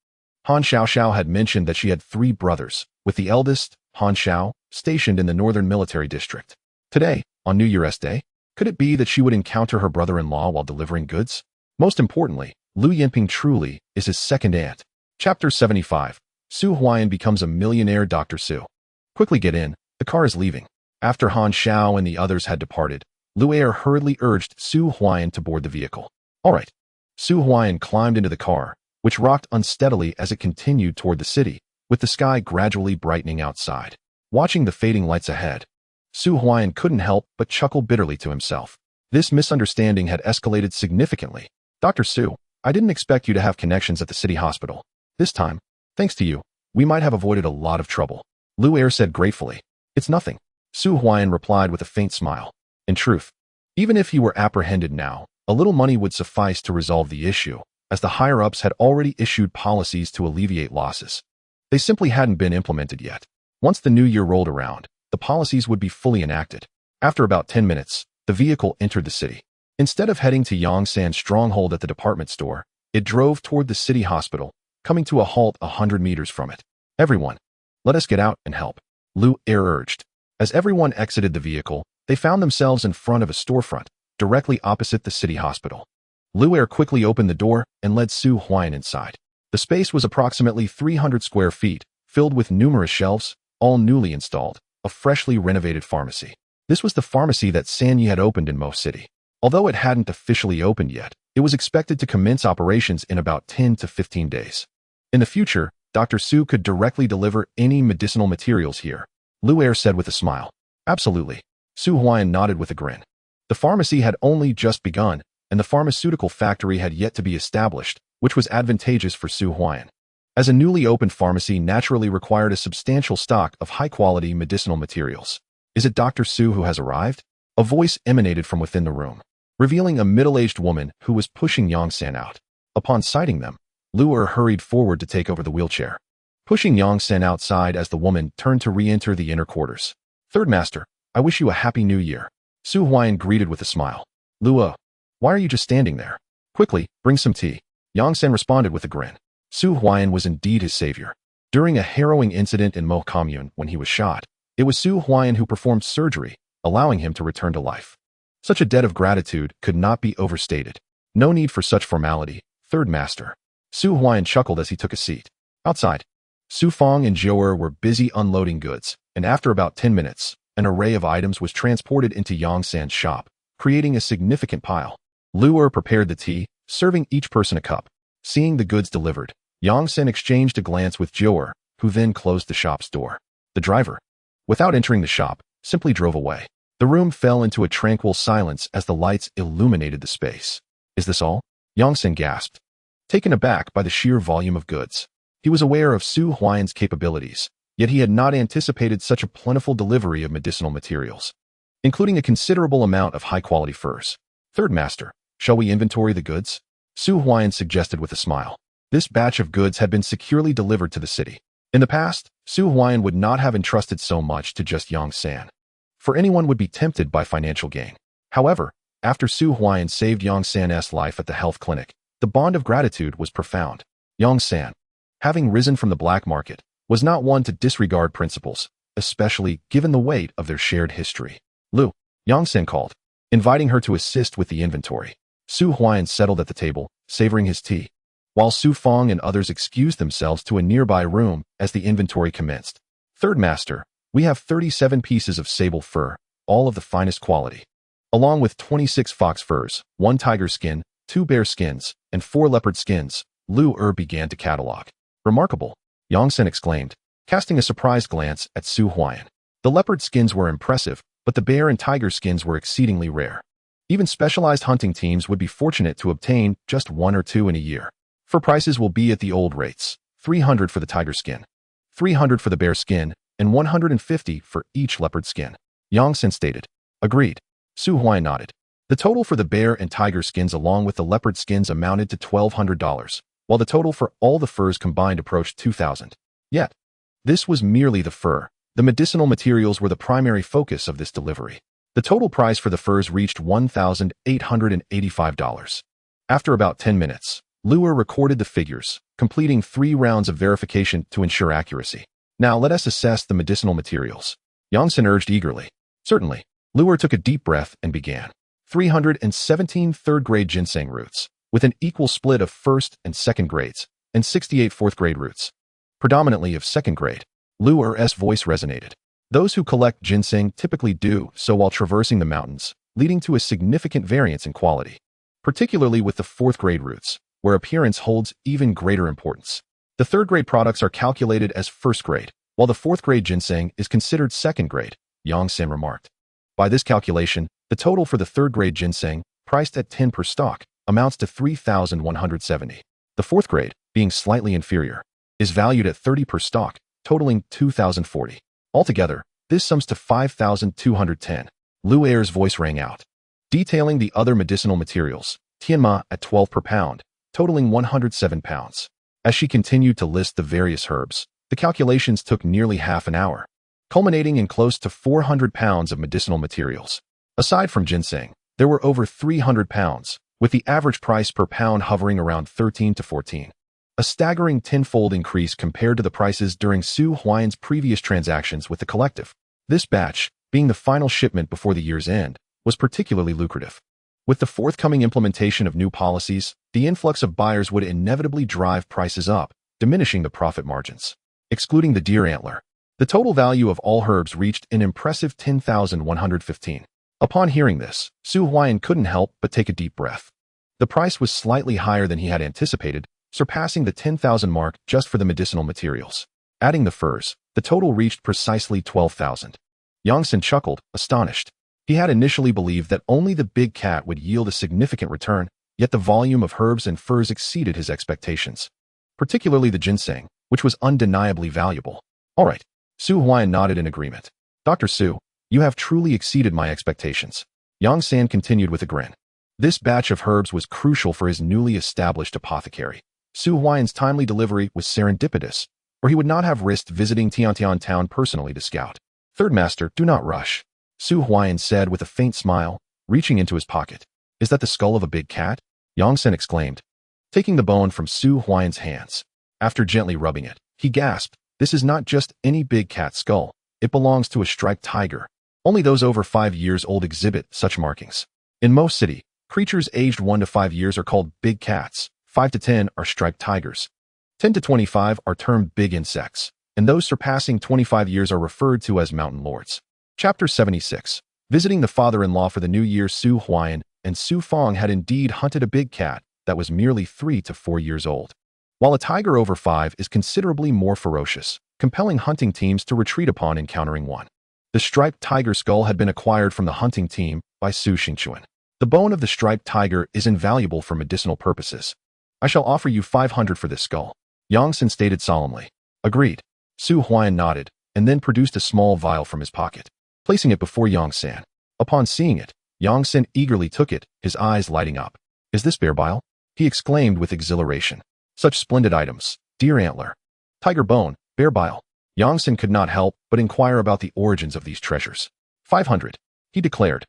Speaker 1: Han Xiao had mentioned that she had 3 brothers, with the eldest, Han Xiao, stationed in the northern military district. Today, on New Year's Day, could it be that she would encounter her brother-in-law while delivering goods? Most importantly, Lu Yinping truly is his second aunt. Chapter 75. Su Huaian becomes a millionaire. Dr. Su. Quickly get in, the car is leaving. After Han Xiao and the others had departed, Lu Er hurriedly urged Su Huaian to board the vehicle. All right. Su Huaian climbed into the car, which rocked unsteadily as it continued toward the city, with the sky gradually brightening outside. Watching the fading lights ahead, Su Huaian couldn't help but chuckle bitterly to himself. This misunderstanding had escalated significantly. "Dr. Su, I didn't expect you to have connections at the city hospital. This time, thanks to you, we might have avoided a lot of trouble," Lu Er said gratefully. "It's nothing," Su Huaian replied with a faint smile. In truth, even if he were apprehended now, a little money would suffice to resolve the issue, as the higher-ups had already issued policies to alleviate losses. They simply hadn't been implemented yet. Once the new year rolled around, the policies would be fully enacted. After about 10 minutes, the vehicle entered the city. Instead of heading to Yongsan's stronghold at the department store, it drove toward the city hospital, coming to a halt 100 meters from it. "Everyone, let us get out and help," Lu Er urged. As everyone exited the vehicle, they found themselves in front of a storefront, directly opposite the city hospital. Lu Er quickly opened the door and led Su Huaian inside. The space was approximately 300 square feet, filled with numerous shelves, all newly installed, a freshly renovated pharmacy. This was the pharmacy that Sanyi had opened in Mo City. Although it hadn't officially opened yet, it was expected to commence operations in about 10 to 15 days. In the future, Dr. Su could directly deliver any medicinal materials here, Lu Er said with a smile. "Absolutely." Su Huaian nodded with a grin. The pharmacy had only just begun, and the pharmaceutical factory had yet to be established, which was advantageous for Su Huaian, as a newly opened pharmacy naturally required a substantial stock of high-quality medicinal materials. "Is it Dr. Su who has arrived?" A voice emanated from within the room, revealing a middle-aged woman who was pushing Yongsan out. Upon sighting them, Lu Er hurried forward to take over the wheelchair, pushing Yongsan outside as the woman turned to re-enter the inner quarters. "Third Master, I wish you a happy new year," Su Huaian greeted with a smile. "Lu, why are you just standing there? Quickly, bring some tea," Yongsan responded with a grin. Su Huaian was indeed his savior. During a harrowing incident in Mo Commune when he was shot, it was Su Huaian who performed surgery, allowing him to return to life. Such a debt of gratitude could not be overstated. "No need for such formality, Third Master." Su Huaian chuckled as he took a seat. Outside, Su Feng and Zhou Er were busy unloading goods, and after about 10 minutes, an array of items was transported into Yongsan's shop, creating a significant pile. Lu Er prepared the tea, serving each person a cup. Seeing the goods delivered, Yongsan exchanged a glance with Zhou Er, who then closed the shop's door. The driver, without entering the shop, simply drove away. The room fell into a tranquil silence as the lights illuminated the space. "Is this all?" Yongsan gasped, taken aback by the sheer volume of goods. He was aware of Su Huaian's capabilities, yet he had not anticipated such a plentiful delivery of medicinal materials, including a considerable amount of high-quality furs. "Third Master, shall we inventory the goods?" Su Huaian suggested with a smile. This batch of goods had been securely delivered to the city. In the past, Su Huaian would not have entrusted so much to just Yongsan, for anyone would be tempted by financial gain. However, after Su Huaian saved Yongsan's life at the health clinic, the bond of gratitude was profound. Yongsan, having risen from the black market, was not one to disregard principles, especially given the weight of their shared history. "Lu," Yongsan called, inviting her to assist with the inventory. Su Huaian settled at the table, savoring his tea, while Su Fong and others excused themselves to a nearby room as the inventory commenced. Third master, we have 37 pieces of sable fur, all of the finest quality, along with 26 fox furs, 1 tiger skin, 2 bear skins, and 4 leopard skins. Lu began to catalog. Remarkable, Yongsen exclaimed, casting a surprised glance at Su Huaian. The leopard skins were impressive, but the bear and tiger skins were exceedingly rare. Even specialized hunting teams would be fortunate to obtain just 1 or 2 in a year. For prices will be at the old rates, 300 for the tiger skin, 300 for the bear skin, and 150 for each leopard skin. Yongsen stated. Agreed. Su Huaian nodded. The total for the bear and tiger skins along with the leopard skins amounted to $1,200, while the total for all the furs combined approached $2,000. Yet, this was merely the fur. The medicinal materials were the primary focus of this delivery. The total price for the furs reached $1,885. After about 10 minutes, Luer recorded the figures, completing 3 rounds of verification to ensure accuracy. Now let us assess the medicinal materials. Yongsen urged eagerly. Certainly. Luer took a deep breath and began. 317 third-grade ginseng roots, with an equal split of first and second grades, and 68 fourth-grade roots, predominantly of second grade. Luer's voice resonated. Those who collect ginseng typically do so while traversing the mountains, leading to a significant variance in quality, particularly with the fourth-grade roots, where appearance holds even greater importance. The third-grade products are calculated as first-grade, while the fourth-grade ginseng is considered second-grade, Yongsen remarked. By this calculation, the total for the third-grade ginseng, priced at 10 per stalk, amounts to 3,170. The fourth grade, being slightly inferior, is valued at 30 per stalk, totaling 2,040. Altogether, this sums to 5,210. Luer's voice rang out, detailing the other medicinal materials, Tianma at 12 per pound, totaling 107 pounds. As she continued to list the various herbs, the calculations took nearly half an hour, culminating in close to 400 pounds of medicinal materials. Aside from ginseng, there were over 300 pounds, with the average price per pound hovering around 13 to 14. A staggering tenfold increase compared to the prices during Su Huaian's previous transactions with the collective. This batch, being the final shipment before the year's end, was particularly lucrative. With the forthcoming implementation of new policies, the influx of buyers would inevitably drive prices up, diminishing the profit margins. Excluding the deer antler, the total value of all herbs reached an impressive 10,115. Upon hearing this, Su Huaian couldn't help but take a deep breath. The price was slightly higher than he had anticipated, surpassing the 10,000 mark just for the medicinal materials. Adding the furs, the total reached precisely 12,000. Yongsen chuckled, astonished. He had initially believed that only the big cat would yield a significant return, yet the volume of herbs and furs exceeded his expectations, particularly the ginseng, which was undeniably valuable. All right. Su Huaian nodded in agreement. Dr. Su, you have truly exceeded my expectations. Yongsan continued with a grin. This batch of herbs was crucial for his newly established apothecary. Su Huaian's timely delivery was serendipitous, or he would not have risked visiting Tiantian town personally to scout. Third master, do not rush, Su Huaian said with a faint smile, reaching into his pocket. Is that the skull of a big cat? Yongsen exclaimed, taking the bone from Su Huaian's hands. After gently rubbing it, he gasped, this is not just any big cat skull, it belongs to a striped tiger. Only those over 5 years old exhibit such markings. In most city, creatures aged 1 to 5 years are called big cats, 5 to 10 are striped tigers, 10 to 25 are termed big insects, and those surpassing 25 years are referred to as mountain lords. Chapter 76. Visiting the father-in-law for the new year. Su Huaian and Su Fong had indeed hunted a big cat that was merely 3 to 4 years old. While a tiger over 5 is considerably more ferocious, compelling hunting teams to retreat upon encountering one. The striped tiger skull had been acquired from the hunting team by Su Xingchuan. The bone of the striped tiger is invaluable for medicinal purposes. I shall offer you 500 for this skull, Yongsen stated solemnly. Agreed. Su Huaian nodded, and then produced a small vial from his pocket, placing it before Yongsan. Upon seeing it, Yongsen eagerly took it, his eyes lighting up. Is this bear bile? He exclaimed with exhilaration. Such splendid items, deer antler, tiger bone, bear bile. Yongsen could not help but inquire about the origins of these treasures. 500, he declared.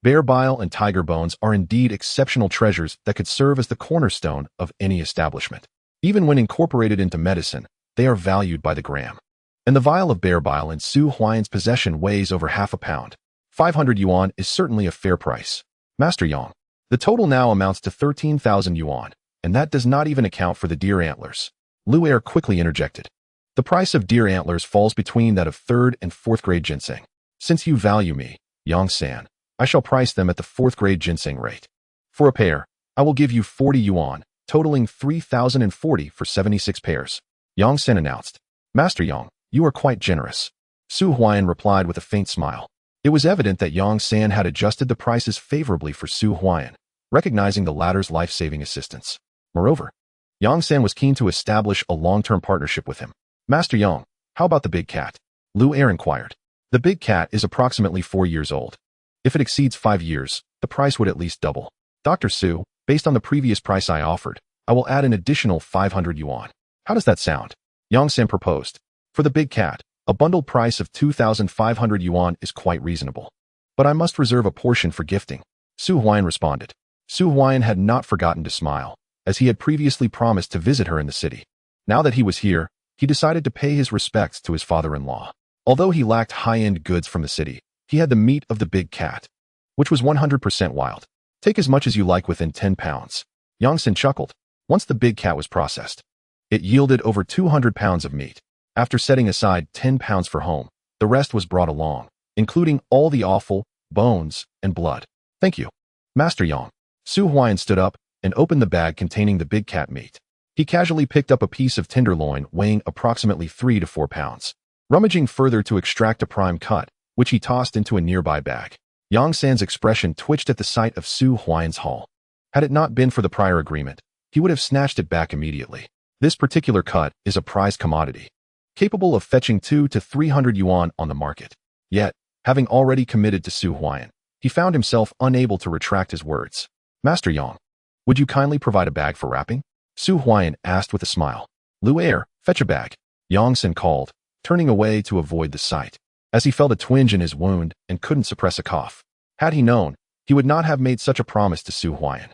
Speaker 1: Bear bile and tiger bones are indeed exceptional treasures that could serve as the cornerstone of any establishment. Even when incorporated into medicine, they are valued by the gram. And the vial of bear bile in Su Huaian's possession weighs over half a pound. 500 yuan is certainly a fair price. Master Yang, The total now amounts to 13,000 yuan, and that does not even account for the deer antlers. Lu Er quickly interjected. The price of deer antlers falls between that of 3rd and 4th grade ginseng. Since you value me, Yang San, I shall price them at the 4th grade ginseng rate. For a pair, I will give you 40 yuan, totaling 3,040 for 76 pairs. Yang San announced. Master Yang, you are quite generous. Su Huaiyan replied with a faint smile. It was evident that Yang San had adjusted the prices favorably for Su Huaiyan, recognizing the latter's life-saving assistance. Moreover, Yang San was keen to establish a long-term partnership with him. Master Yang, how about the big cat? Lu Er inquired. The big cat is approximately 4 years old. If it exceeds 5 years, the price would at least double. Dr. Su, based on the previous price I offered, I will add an additional 500 yuan. How does that sound? Yang San proposed. For the big cat, a bundled price of 2,500 yuan is quite reasonable. But I must reserve a portion for gifting. Su Huaiyan responded. Su Huaiyan had not forgotten to smile, as he had previously promised to visit her in the city. Now that he was here, he decided to pay his respects to his father-in-law. Although he lacked high-end goods from the city, he had the meat of the big cat, which was 100% wild. Take as much as you like within 10 pounds. Yang San chuckled. Once the big cat was processed, it yielded over 200 pounds of meat. After setting aside 10 pounds for home, the rest was brought along, including all the offal, bones, and blood. Thank you, Master Yang. Su Huaiyan stood up and opened the bag containing the big cat meat. He casually picked up a piece of tenderloin weighing approximately 3 to 4 pounds. Rummaging further to extract a prime cut, which he tossed into a nearby bag. Yang San's expression twitched at the sight of Su Huaiyan's haul. Had it not been for the prior agreement, he would have snatched it back immediately. This particular cut is a prized commodity, capable of fetching 200 to 300 yuan on the market. Yet, having already committed to Su Huaiyan, he found himself unable to retract his words. Master Yang, would you kindly provide a bag for wrapping? Su Huaiyan asked with a smile. Lu Er, fetch a bag. Yang San called, turning away to avoid the sight, as he felt a twinge in his wound and couldn't suppress a cough. Had he known, he would not have made such a promise to Su Huaiyan.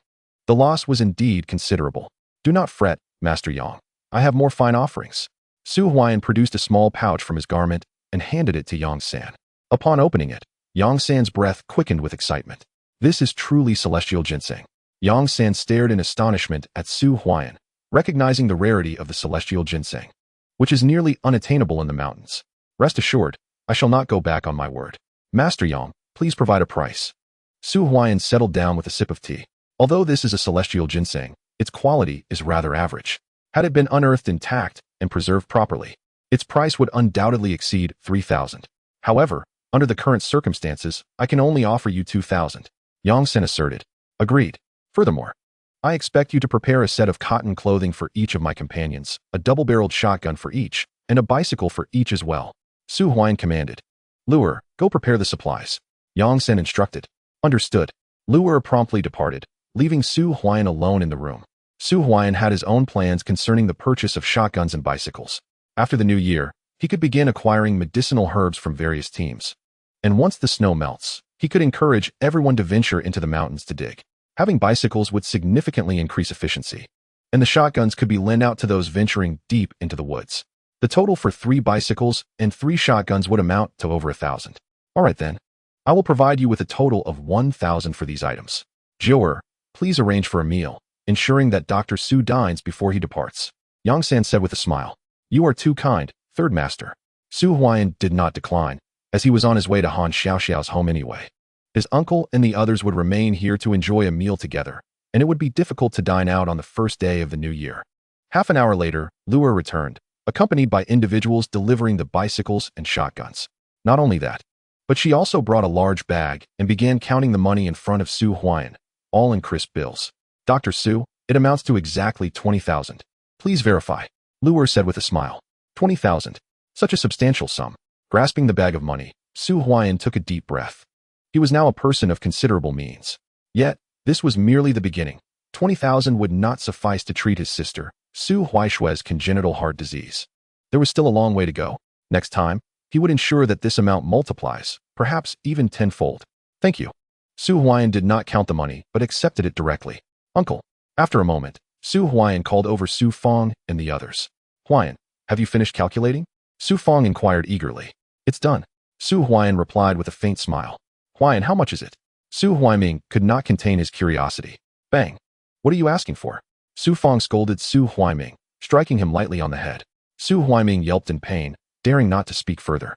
Speaker 1: The loss was indeed considerable. Do not fret, Master Yang. I have more fine offerings. Su Huaiyan produced a small pouch from his garment and handed it to Yang San. Upon opening it, Yang San's breath quickened with excitement. This is truly celestial ginseng. Yang San stared in astonishment at Su Huaiyan, recognizing the rarity of the celestial ginseng, which is nearly unattainable in the mountains. Rest assured, I shall not go back on my word. Master Yang, please provide a price. Su Huaiyan settled down with a sip of tea. Although this is a celestial ginseng, its quality is rather average. Had it been unearthed intact and preserved properly, its price would undoubtedly exceed 3,000. However, under the current circumstances, I can only offer you 2,000. Yang San asserted. Agreed. Furthermore, I expect you to prepare a set of cotton clothing for each of my companions, a double-barreled shotgun for each, and a bicycle for each as well. Su Huaiyan commanded. Lu Er, go prepare the supplies. Yang San instructed. Understood. Lu Er promptly departed, leaving Su Huaiyan alone in the room. Su Huaiyan had his own plans concerning the purchase of shotguns and bicycles. After the new year, he could begin acquiring medicinal herbs from various teams. And once the snow melts, he could encourage everyone to venture into the mountains to dig. Having bicycles would significantly increase efficiency, and the shotguns could be lent out to those venturing deep into the woods. The total for 3 bicycles and 3 shotguns would amount to over 1,000. All right then. I will provide you with a total of 1,000 for these items. Joer, please arrange for a meal, ensuring that Dr. Su dines before he departs. Yang San said with a smile. You are too kind, third master. Su Huaiyan did not decline, as he was on his way to Han Xiaoxiao's home anyway. His uncle and the others would remain here to enjoy a meal together, and it would be difficult to dine out on the first day of the new year. Half an hour later, Lu Er returned, accompanied by individuals delivering the bicycles and shotguns. Not only that, but she also brought a large bag and began counting the money in front of Su Huaiyan, all in crisp bills. Dr. Su, it amounts to exactly 20,000. Please verify, Lu Er said with a smile. 20,000. Such a substantial sum. Grasping the bag of money, Su Huaiyan took a deep breath. He was now a person of considerable means. Yet, this was merely the beginning. 20,000 would not suffice to treat his sister, Su Huaishue's congenital heart disease. There was still a long way to go. Next time, he would ensure that this amount multiplies, perhaps even tenfold. Thank you. Su Huaiyan did not count the money, but accepted it directly. Uncle. After a moment, Su Huaiyan called over Su Fong and the others. Huaiyan, have you finished calculating? Su Fong inquired eagerly. It's done. Su Huaiyan replied with a faint smile. Huaiyan, how much is it? Su Huaiming could not contain his curiosity. Bang! What are you asking for? Su Fong scolded Su Huaiming, striking him lightly on the head. Su Huaiming yelped in pain, daring not to speak further.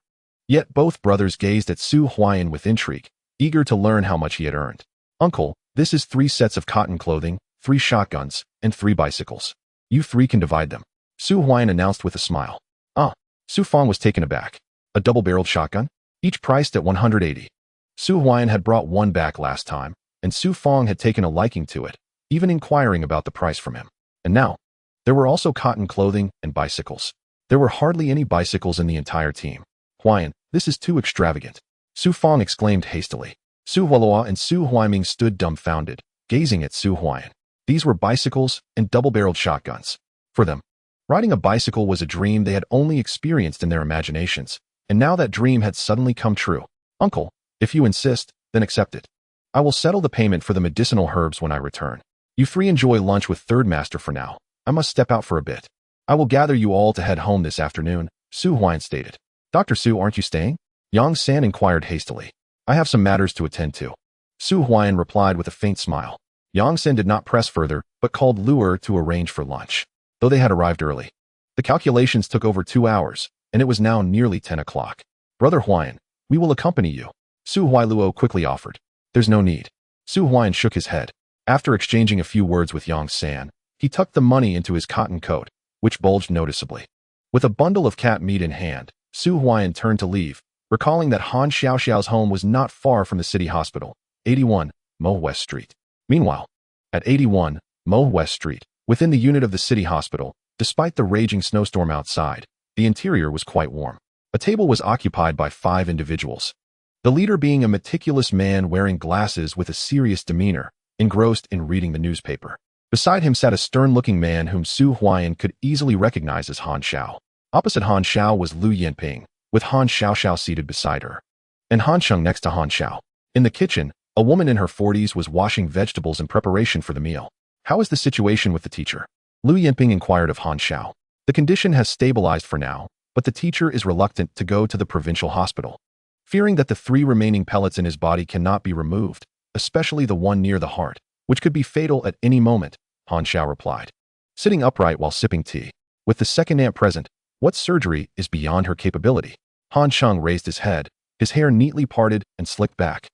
Speaker 1: Yet both brothers gazed at Su Huaiyan with intrigue, eager to learn how much he had earned. Uncle, this is 3 sets of cotton clothing, 3 shotguns, and 3 bicycles. You 3 can divide them. Su Huaiyan announced with a smile. Ah, Su Fong was taken aback. A double-barreled shotgun? Each priced at 180. Su Huaiyan had brought one back last time, and Su Fong had taken a liking to it, even inquiring about the price from him. And now, there were also cotton clothing and bicycles. There were hardly any bicycles in the entire team. Huaiyan, this is too extravagant. Su Fong exclaimed hastily. Su Hualua and Su Huaiming stood dumbfounded, gazing at Su Huaiyan. These were bicycles and double-barreled shotguns. For them, riding a bicycle was a dream they had only experienced in their imaginations, and now that dream had suddenly come true. Uncle, if you insist, then accept it. I will settle the payment for the medicinal herbs when I return. You 3 enjoy lunch with Third Master for now. I must step out for a bit. I will gather you all to head home this afternoon, Su Huaiyan stated. Dr. Su, aren't you staying? Yang San inquired hastily. I have some matters to attend to. Su Huaiyan replied with a faint smile. Yang San did not press further, but called Luer to arrange for lunch, though they had arrived early. The calculations took over 2 hours, and it was now nearly 10 o'clock. Brother Huaiyan, we will accompany you. Su Huailuo quickly offered. There's no need. Su Huaiyan shook his head. After exchanging a few words with Yang San, he tucked the money into his cotton coat, which bulged noticeably. With a bundle of cat meat in hand, Su Huaiyan turned to leave, recalling that Han Xiaoxiao's home was not far from the city hospital, 81, Mo West Street. Meanwhile, at 81, Mo West Street, within the unit of the city hospital, despite the raging snowstorm outside, the interior was quite warm. A table was occupied by 5 individuals. The leader being a meticulous man wearing glasses with a serious demeanor, engrossed in reading the newspaper. Beside him sat a stern-looking man whom Su Huaiyan could easily recognize as Han Xiao. Opposite Han Xiao was Lu Yanping, with Han Xiaoxiao seated beside her, and Han Cheng next to Han Xiao. In the kitchen, a woman in her 40s was washing vegetables in preparation for the meal. How is the situation with the teacher? Lu Yanping inquired of Han Xiao. The condition has stabilized for now, but the teacher is reluctant to go to the provincial hospital, fearing that the 3 remaining pellets in his body cannot be removed, especially the one near the heart, which could be fatal at any moment, Han Xiao replied, sitting upright while sipping tea. With the second aunt present, what surgery is beyond her capability? Han Cheng raised his head, his hair neatly parted and slicked back,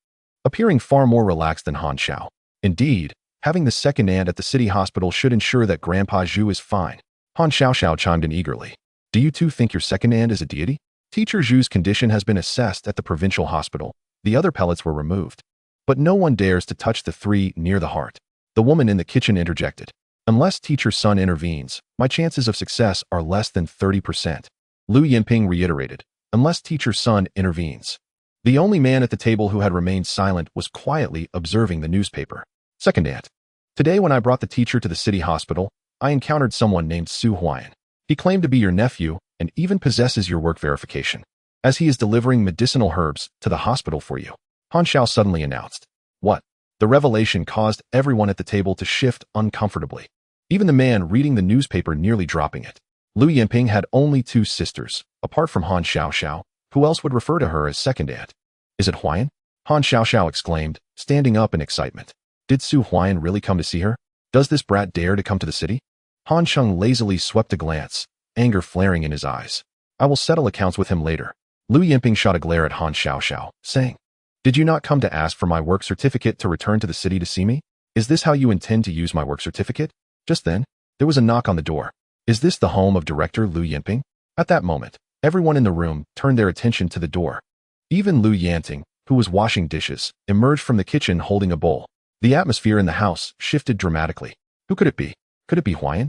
Speaker 1: appearing far more relaxed than Han Xiao. Indeed, having the second aunt at the city hospital should ensure that Grandpa Zhu is fine. Han Xiaoxiao chimed in eagerly. Do you 2 think your second aunt is a deity? Teacher Zhu's condition has been assessed at the provincial hospital. The other pellets were removed. But no one dares to touch the 3 near the heart. The woman in the kitchen interjected. Unless teacher's son intervenes, my chances of success are less than 30%. Lu Yanping reiterated. Unless teacher's son intervenes. The only man at the table who had remained silent was quietly observing the newspaper. Second aunt. Today when I brought the teacher to the city hospital, I encountered someone named Su Huaiyan. He claimed to be your nephew and even possesses your work verification, as he is delivering medicinal herbs to the hospital for you. Han Xiao suddenly announced. What? The revelation caused everyone at the table to shift uncomfortably, even the man reading the newspaper nearly dropping it. Lu Yanping had only 2 sisters, apart from Han Xiaoxiao. Who else would refer to her as second aunt? Is it Huaiyan? Han Xiaoxiao exclaimed, standing up in excitement. Did Su Huaiyan really come to see her? Does this brat dare to come to the city? Han Cheng lazily swept a glance, anger flaring in his eyes. I will settle accounts with him later. Lu Yanping shot a glare at Han Xiaoxiao, saying, Did you not come to ask for my work certificate to return to the city to see me? Is this how you intend to use my work certificate? Just then, there was a knock on the door. Is this the home of Director Lu Yanping? At that moment, everyone in the room turned their attention to the door. Even Lu Yanting, who was washing dishes, emerged from the kitchen holding a bowl. The atmosphere in the house shifted dramatically. Who could it be? Could it be Huaiyan?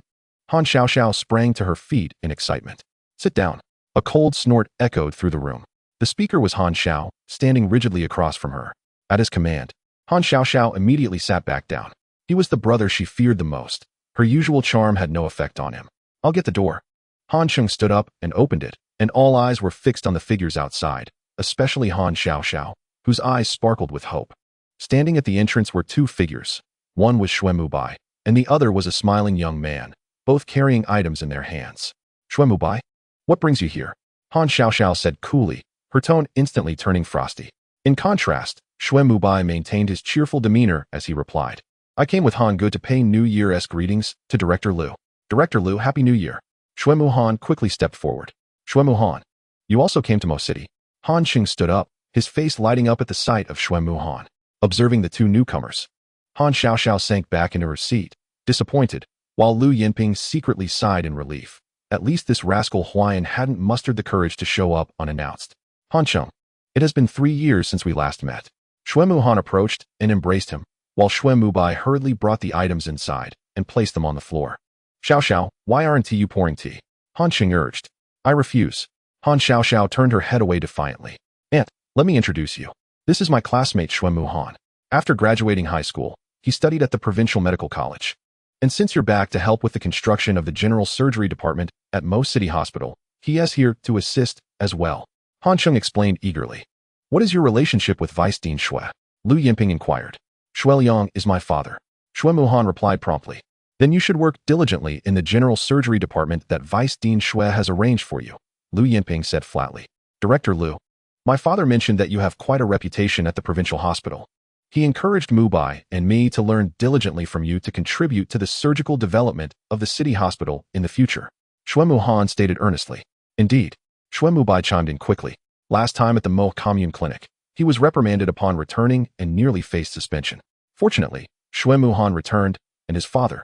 Speaker 1: Han Xiaoxiao sprang to her feet in excitement. Sit down. A cold snort echoed through the room. The speaker was Han Xiao, standing rigidly across from her. At his command, Han Xiaoxiao immediately sat back down. He was the brother she feared the most. Her usual charm had no effect on him. I'll get the door. Han Cheng stood up and opened it, and all eyes were fixed on the figures outside, especially Han Xiaoxiao, whose eyes sparkled with hope. Standing at the entrance were 2 figures. One was Xuemubai, and the other was a smiling young man, both carrying items in their hands. Xuemubai? What brings you here? Han Xiaoxiao said coolly, her tone instantly turning frosty. In contrast, Xue Mubai maintained his cheerful demeanor as he replied. I came with Han Good to pay New Year's greetings to Director Liu. Director Liu, Happy New Year. Xue Muhan quickly stepped forward. Xue Muhan, you also came to Mo City. Han Qing stood up, his face lighting up at the sight of Xue Muhan. Observing the two newcomers, Han Xiaoxiao sank back into her seat, disappointed, while Lu Yinping secretly sighed in relief. At least this rascal Huaian hadn't mustered the courage to show up unannounced. Han Cheng, it has been 3 years since we last met. Xue Muhan approached and embraced him, while Xue Mubai hurriedly brought the items inside and placed them on the floor. Xiaoxiao, why aren't you pouring tea? Han Qing urged. I refuse. Han Xiaoxiao turned her head away defiantly. Aunt, let me introduce you. This is my classmate Xue Muhan. After graduating high school, he studied at the Provincial Medical College. And since you're back to help with the construction of the General Surgery Department at Mo City Hospital, he is here to assist as well. Han Cheng explained eagerly. What is your relationship with Vice Dean Xue? Lu Yinping inquired. Xue Liang is my father. Xue Muhan replied promptly. Then you should work diligently in the General Surgery Department that Vice Dean Xue has arranged for you, Lu Yinping said flatly. Director Lu, my father mentioned that you have quite a reputation at the provincial hospital. He encouraged Mubai and me to learn diligently from you to contribute to the surgical development of the city hospital in the future. Xue Muhan stated earnestly. Indeed, Xue Mubai chimed in quickly. Last time at the Mo Commune Clinic, he was reprimanded upon returning and nearly faced suspension. Fortunately, Xue Muhan returned, and his father,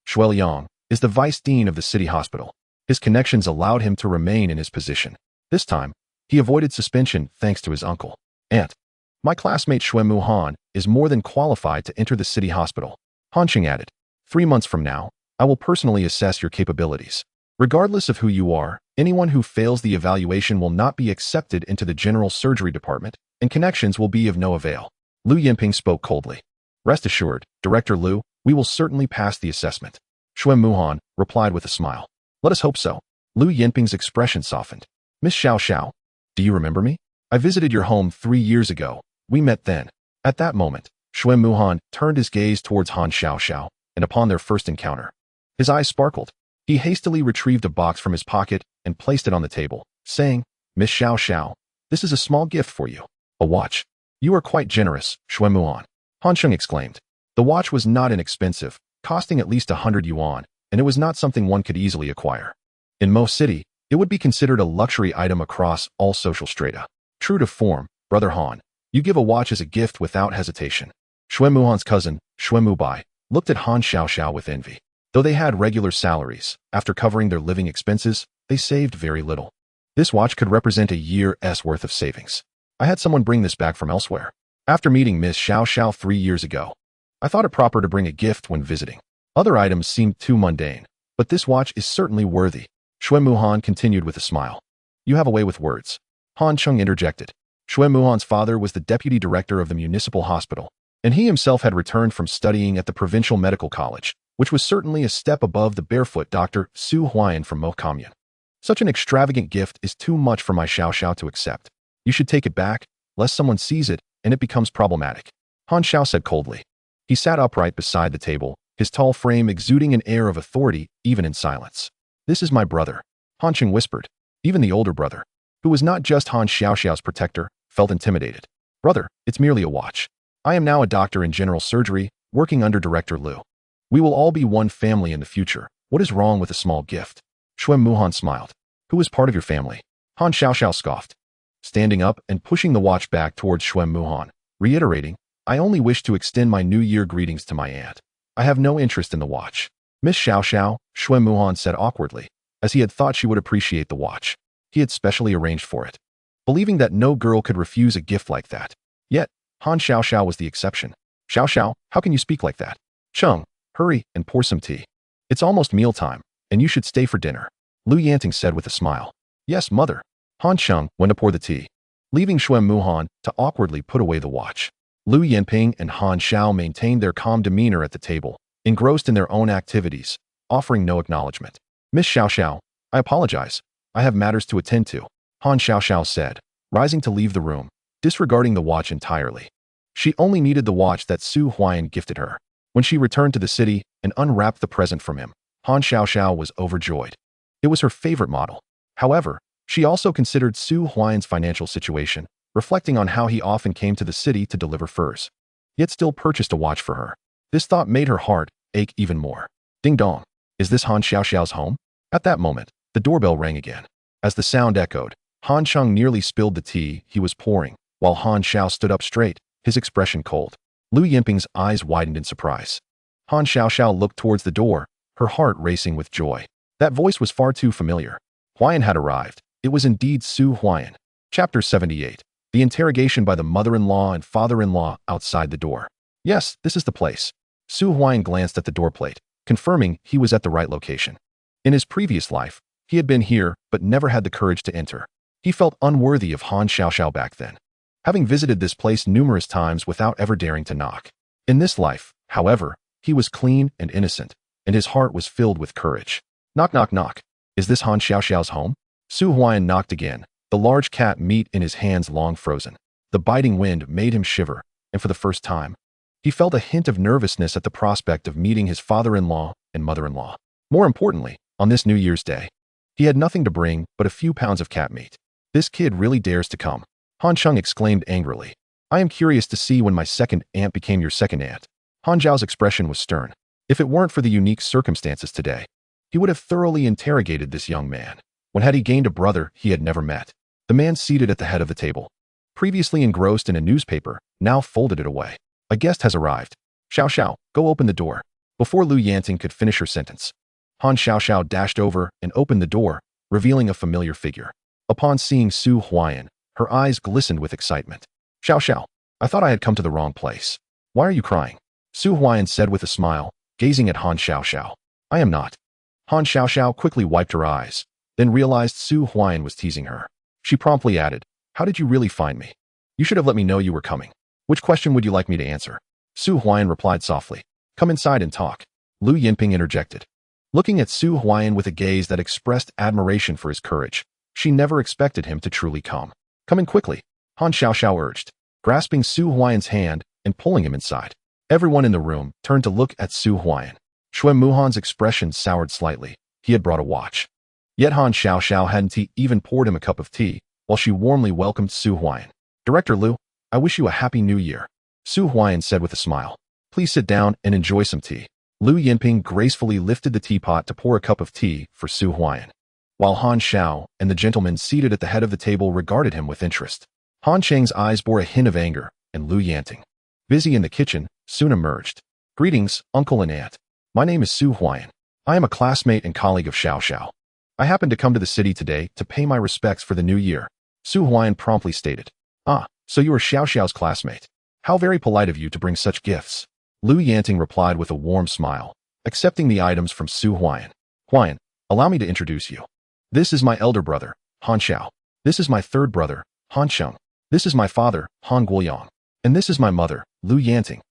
Speaker 1: Xue Liang, is the vice dean of the city hospital. His connections allowed him to remain in his position. This time, he avoided suspension thanks to his uncle. Aunt, my classmate Xue Muhan is more than qualified to enter the city hospital. Han Qing added, 3 months from now, I will personally assess your capabilities. Regardless of who you are, anyone who fails the evaluation will not be accepted into the general surgery department, and connections will be of no avail. Lu Yinping spoke coldly. Rest assured, Director Lu, we will certainly pass the assessment. Xue Muhan replied with a smile. Let us hope so. Lu Yinping's expression softened. Miss Xiaoxiao, do you remember me? I visited your home 3 years ago. We met then. At that moment, Xue Muhan turned his gaze towards Han Xiaoxiao, and upon their first encounter, his eyes sparkled. He hastily retrieved a box from his pocket and placed it on the table, saying, Miss Xiaoxiao, this is a small gift for you. A watch. You are quite generous, Xue Muhan. Han Cheng exclaimed. The watch was not inexpensive, costing at least 100 yuan, and it was not something one could easily acquire. In Mo City, it would be considered a luxury item across all social strata. True to form, Brother Han, you give a watch as a gift without hesitation. Xue Muhan's cousin, Xue Mubai, looked at Han Xiaoxiao with envy. Though they had regular salaries, after covering their living expenses, they saved very little. This watch could represent a year's worth of savings. I had someone bring this back from elsewhere. After meeting Miss Xiaoxiao 3 years ago, I thought it proper to bring a gift when visiting. Other items seemed too mundane, but this watch is certainly worthy. Xue Muhan continued with a smile. You have a way with words. Han Cheng interjected. Xue Muhan's father was the deputy director of the municipal hospital, and he himself had returned from studying at the provincial medical college, which was certainly a step above the barefoot Dr. Su Huaian from Mo Commune. Such an extravagant gift is too much for my Xiaoxiao to accept. You should take it back, lest someone sees it and it becomes problematic. Han Xiao said coldly. He sat upright beside the table, his tall frame exuding an air of authority even in silence. This is my brother, Han Qing whispered. Even the older brother, who was not just Han Xiaoxiao's protector, felt intimidated. Brother, it's merely a watch. I am now a doctor in general surgery, working under Director Liu. We will all be one family in the future. What is wrong with a small gift? Xue Muhan smiled. Who is part of your family? Han Xiaoxiao scoffed, standing up and pushing the watch back towards Xue Muhan, reiterating, I only wish to extend my New Year greetings to my aunt. I have no interest in the watch. Miss Xiaoxiao, Xue Muhan said awkwardly, as he had thought she would appreciate the watch. He had specially arranged for it, believing that no girl could refuse a gift like that. Yet, Han Xiaoxiao was the exception. Xiaoxiao, how can you speak like that? Cheng, hurry and pour some tea. It's almost mealtime, and you should stay for dinner, Lu Yanting said with a smile. Yes, mother. Han Cheng went to pour the tea, leaving Xue Muhan to awkwardly put away the watch. Lu Yinping and Han Xiao maintained their calm demeanor at the table, engrossed in their own activities, offering no acknowledgement. Miss Xiaoxiao, I apologize. I have matters to attend to, Han Xiaoxiao said, rising to leave the room, disregarding the watch entirely. She only needed the watch that Su Huaian gifted her. When she returned to the city and unwrapped the present from him, Han Xiaoxiao was overjoyed. It was her favorite model. However, she also considered Su Huaian's financial situation, reflecting on how he often came to the city to deliver furs, yet still purchased a watch for her. This thought made her heart ache even more. Ding dong. Is this Han Xiaoxiao's home? At that moment, the doorbell rang again. As the sound echoed, Han Cheng nearly spilled the tea he was pouring, while Han Xiao stood up straight, his expression cold. Lu Yinping's eyes widened in surprise. Han Xiaoxiao looked towards the door, her heart racing with joy. That voice was far too familiar. Huaian had arrived. It was indeed Su Huaian. Chapter 78. The interrogation by the mother-in-law and father-in-law outside the door. Yes, this is the place. Su Huaian glanced at the doorplate, confirming he was at the right location. In his previous life, he had been here but never had the courage to enter. He felt unworthy of Han Xiaoxiao back then, having visited this place numerous times without ever daring to knock. In this life, however, he was clean and innocent, and his heart was filled with courage. Knock, knock, knock. Is this Han Xiaoxiao's home? Su Huaian knocked again, the large cat meat in his hands long frozen. The biting wind made him shiver, and for the first time, he felt a hint of nervousness at the prospect of meeting his father-in-law and mother-in-law. More importantly, on this New Year's Day, he had nothing to bring but a few pounds of cat meat. This kid really dares to come. Han Cheng exclaimed angrily. I am curious to see when my second aunt became your second aunt. Han Zhao's expression was stern. If it weren't for the unique circumstances today, he would have thoroughly interrogated this young man. When had he gained a brother he had never met? The man seated at the head of the table, previously engrossed in a newspaper, now folded it away. A guest has arrived. Xiao Xiao, go open the door. Before Lu Yanting could finish her sentence, Han Xiaoxiao dashed over and opened the door, revealing a familiar figure. Upon seeing Su Huaian, her eyes glistened with excitement. Xiao Xiao, I thought I had come to the wrong place. Why are you crying? Su Huaian said with a smile, gazing at Han Xiaoxiao. I am not. Han Xiaoxiao quickly wiped her eyes, then realized Su Huaian was teasing her. She promptly added, How did you really find me? You should have let me know you were coming. Which question would you like me to answer? Su Huaian replied softly. Come inside and talk. Lu Yinping interjected. Looking at Su Huaian with a gaze that expressed admiration for his courage, she never expected him to truly come. Come in quickly, Han Xiaoxiao urged, grasping Su Huaian's hand and pulling him inside. Everyone in the room turned to look at Su Huaian. Xue Muhan's expression soured slightly. He had brought a watch. Yet Han Xiaoxiao hadn't even poured him a cup of tea, while she warmly welcomed Su Huaian. Director Lu, I wish you a happy new year. Su Huaian said with a smile. Please sit down and enjoy some tea. Lu Yinping gracefully lifted the teapot to pour a cup of tea for Su Huaian, while Han Xiao and the gentleman seated at the head of the table regarded him with interest. Han Cheng's eyes bore a hint of anger, and Lu Yanting, busy in the kitchen, soon emerged. Greetings, uncle and aunt. My name is Su Huaian. I am a classmate and colleague of Xiao Xiao. I happened to come to the city today to pay my respects for the new year. Su Huaian promptly stated. Ah, so you are Xiao Xiao's classmate. How very polite of you to bring such gifts. Lu Yanting replied with a warm smile, accepting the items from Su Huaian. Huaian, allow me to introduce you. This is my elder brother, Han Xiao. This is my third brother, Han Cheng. This is my father, Han Guoyang. And this is my mother, Lu Yanting.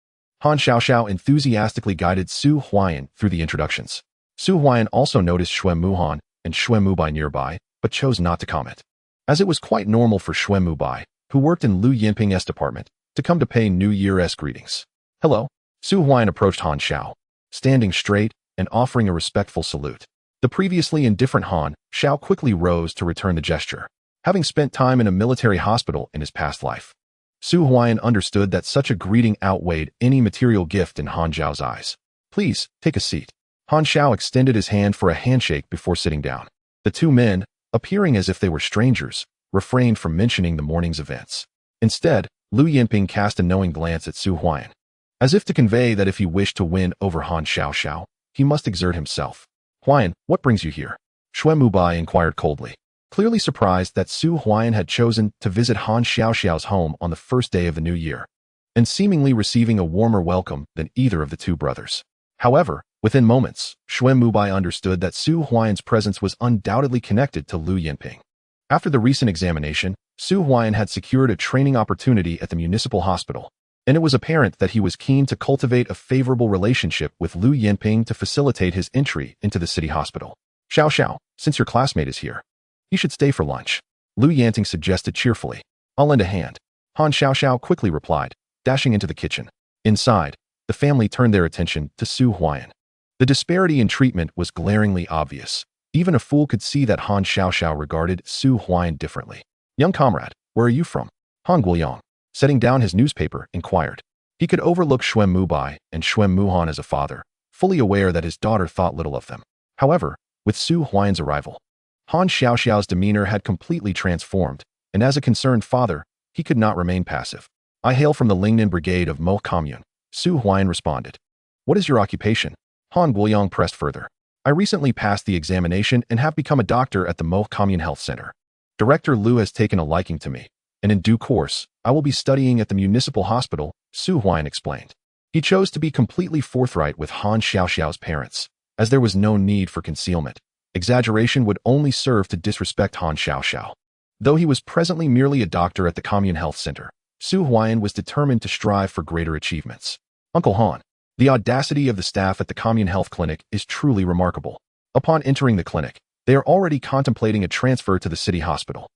Speaker 1: Han Xiaoxiao enthusiastically guided Su Huaian through the introductions. Su Huaian also noticed Xue Muhan and Xue Mubai nearby, but chose not to comment, as it was quite normal for Xue Mubai, who worked in Lu Yinping's department, to come to pay New Year's greetings. Hello. Su Huaian approached Han Xiao, standing straight and offering a respectful salute. The previously indifferent Han Xiao quickly rose to return the gesture, having spent time in a military hospital in his past life. Su Huaian understood that such a greeting outweighed any material gift in Han Zhao's eyes. Please, take a seat. Han Xiao extended his hand for a handshake before sitting down. The two men, appearing as if they were strangers, refrained from mentioning the morning's events. Instead, Lu Yinping cast a knowing glance at Su Huaian, as if to convey that if he wished to win over Han Xiaoxiao, he must exert himself. Huaian, what brings you here? Xue Mubai inquired coldly, clearly surprised that Su Huaian had chosen to visit Han Xiaoxiao's home on the first day of the new year, and seemingly receiving a warmer welcome than either of the two brothers. However, within moments, Xue Mubai understood that Su Huaian's presence was undoubtedly connected to Lu Yinping. After the recent examination, Su Huaian had secured a training opportunity at the municipal hospital, and it was apparent that he was keen to cultivate a favorable relationship with Lu Yinping to facilitate his entry into the city hospital. Xiao Xiao, since your classmate is here, you should stay for lunch. Lu Yanting suggested cheerfully. I'll lend a hand. Han Xiaoxiao quickly replied, dashing into the kitchen. Inside, the family turned their attention to Su Huaian. The disparity in treatment was glaringly obvious. Even a fool could see that Han Xiaoxiao regarded Su Huaian differently. Young comrade, where are you from? Han Guoyang, setting down his newspaper, inquired. He could overlook Xuan Mubai and Xuan Muhan as a father, fully aware that his daughter thought little of them. However, with Su Huaiyan's arrival, Han Xiaoxiao's demeanor had completely transformed, and as a concerned father, he could not remain passive. I hail from the Lingnan Brigade of Mo Commune, Su Huaiyan responded. What is your occupation? Han Guoyang pressed further. I recently passed the examination and have become a doctor at the Mo Commune Health Center. Director Liu has taken a liking to me, and in due course, I will be studying at the municipal hospital, Su Huaiyan explained. He chose to be completely forthright with Han Xiaoxiao's parents, as there was no need for concealment. Exaggeration would only serve to disrespect Han Xiaoxiao. Though he was presently merely a doctor at the Commune Health Center, Su Huaiyan was determined to strive for greater achievements. Uncle Han, the audacity of the staff at the Commune Health Clinic is truly remarkable. Upon entering the clinic, they are already contemplating a transfer to the city hospital.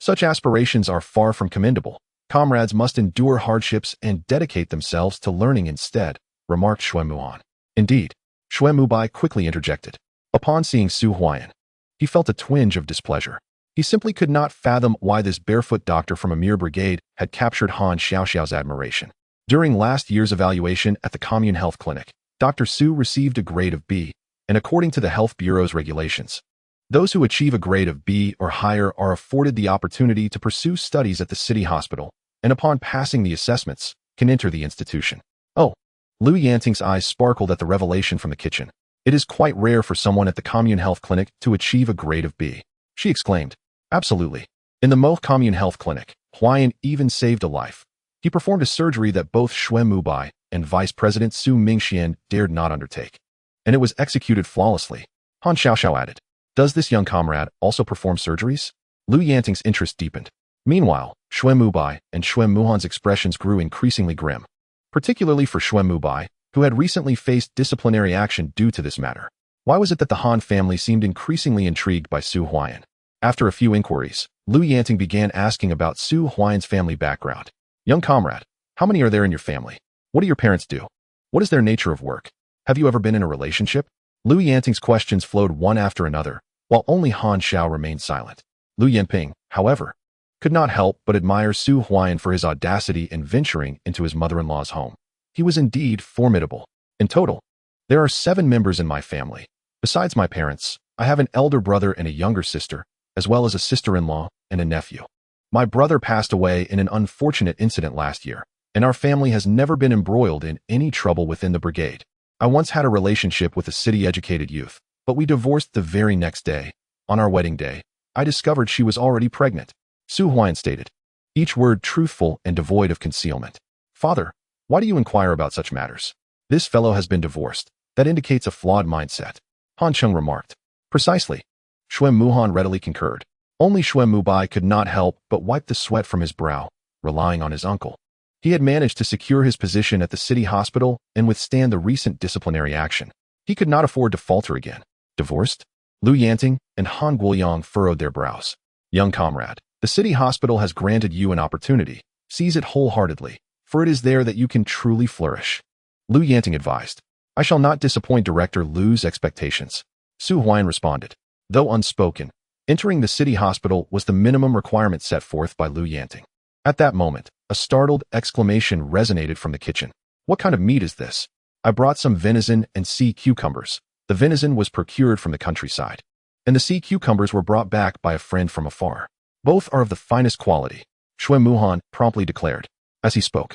Speaker 1: Such aspirations are far from commendable. Comrades must endure hardships and dedicate themselves to learning instead, remarked Xuan Muhan. Indeed, Xuan Mubai quickly interjected. Upon seeing Su Huaiyan, he felt a twinge of displeasure. He simply could not fathom why this barefoot doctor from a mere brigade had captured Han Xiaoxiao's admiration. During last year's evaluation at the Commune Health Clinic, Dr. Su received a grade of B, and according to the Health Bureau's regulations, those who achieve a grade of B or higher are afforded the opportunity to pursue studies at the city hospital, and upon passing the assessments, can enter the institution. Oh, Lu Yanting's eyes sparkled at the revelation from the kitchen. It is quite rare for someone at the Commune Health Clinic to achieve a grade of B, she exclaimed. Absolutely. In the Mo Commune Health Clinic, Huaiyan even saved a life. He performed a surgery that both Xuan Mubai and Vice President Su Mingxian dared not undertake. And it was executed flawlessly. Han Xiaoxiao added. Does this young comrade also perform surgeries? Lu Yanting's interest deepened. Meanwhile, Xuan Mubai and Xuan Muhan's expressions grew increasingly grim, particularly for Xuan Mubai, who had recently faced disciplinary action due to this matter. Why was it that the Han family seemed increasingly intrigued by Su Huaiyan? After a few inquiries, Lu Yanting began asking about Su Huaiyan's family background. Young comrade, how many are there in your family? What do your parents do? What is their nature of work? Have you ever been in a relationship? Lu Yanting's questions flowed one after another, while only Han Xiao remained silent. Lu Yanping, however, could not help but admire Su Huaiyan for his audacity in venturing into his mother-in-law's home. He was indeed formidable. In total, there are 7 members in my family. Besides my parents, I have an elder brother and a younger sister, as well as a sister-in-law and a nephew. My brother passed away in an unfortunate incident last year, and our family has never been embroiled in any trouble within the brigade. I once had a relationship with a city-educated youth, but we divorced the very next day. On our wedding day, I discovered she was already pregnant. Su Huaiyan stated, each word truthful and devoid of concealment. Father, why do you inquire about such matters? This fellow has been divorced. That indicates a flawed mindset. Han Cheng remarked. Precisely. Xuan Muhan readily concurred. Only Xuan Mubai could not help but wipe the sweat from his brow, relying on his uncle. He had managed to secure his position at the city hospital and withstand the recent disciplinary action. He could not afford to falter again. Divorced? Lu Yanting and Han Guoyang furrowed their brows. Young comrade, the city hospital has granted you an opportunity. Seize it wholeheartedly, for it is there that you can truly flourish. Lu Yanting advised. I shall not disappoint Director Lu's expectations. Su Huaiyan responded. Though unspoken, entering the city hospital was the minimum requirement set forth by Lu Yanting. At that moment, a startled exclamation resonated from the kitchen. What kind of meat is this? I brought some venison and sea cucumbers. The venison was procured from the countryside, and the sea cucumbers were brought back by a friend from afar. Both are of the finest quality, Xuan Muhan promptly declared. As he spoke,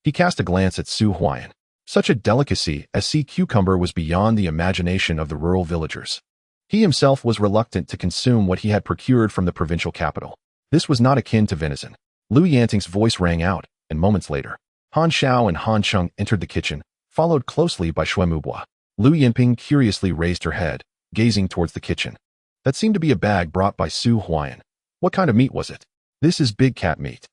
Speaker 1: he cast a glance at Su Huaiyan. Such a delicacy as sea cucumber was beyond the imagination of the rural villagers. He himself was reluctant to consume what he had procured from the provincial capital. This was not akin to venison. Lu Yanting's voice rang out, and moments later, Han Xiao and Han Cheng entered the kitchen, followed closely by Xuan Mubai. Lu Yanping curiously raised her head, gazing towards the kitchen. That seemed to be a bag brought by Su Huaiyan. What kind of meat was it? This is big cat meat.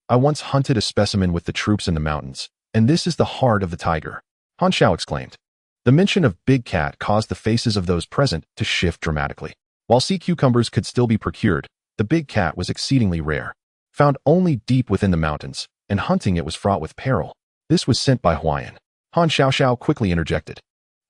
Speaker 1: I once hunted a specimen with the troops in the mountains, and this is the heart of the tiger, Han Xiao exclaimed. The mention of big cat caused the faces of those present to shift dramatically. While sea cucumbers could still be procured, the big cat was exceedingly rare. Found only deep within the mountains, and hunting it was fraught with peril. This was sent by Huaiyan. Han Xiaoxiao quickly interjected.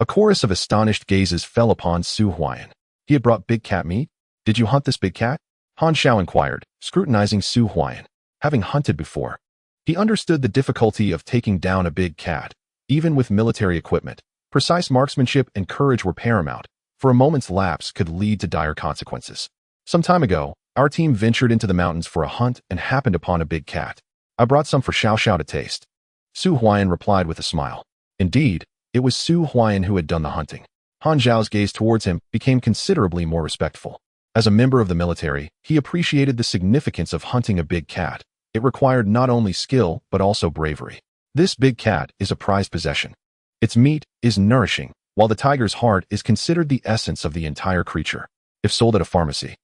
Speaker 1: A chorus of astonished gazes fell upon Su Huaiyan. He had brought big cat meat? Did you hunt this big cat? Han Xiao inquired, scrutinizing Su Huaiyan. having hunted before. He understood the difficulty of taking down a big cat. Even with military equipment, precise marksmanship and courage were paramount, for a moment's lapse could lead to dire consequences. Some time ago, our team ventured into the mountains for a hunt and happened upon a big cat. I brought some for Xiao Xiao to taste. Su Huaiyan replied with a smile. Indeed, it was Su Huaiyan who had done the hunting. Han Zhao's gaze towards him became considerably more respectful. As a member of the military, he appreciated the significance of hunting a big cat. It required not only skill, but also bravery. This big cat is a prized possession. Its meat is nourishing, while the tiger's heart is considered the essence of the entire creature. If sold at a pharmacy,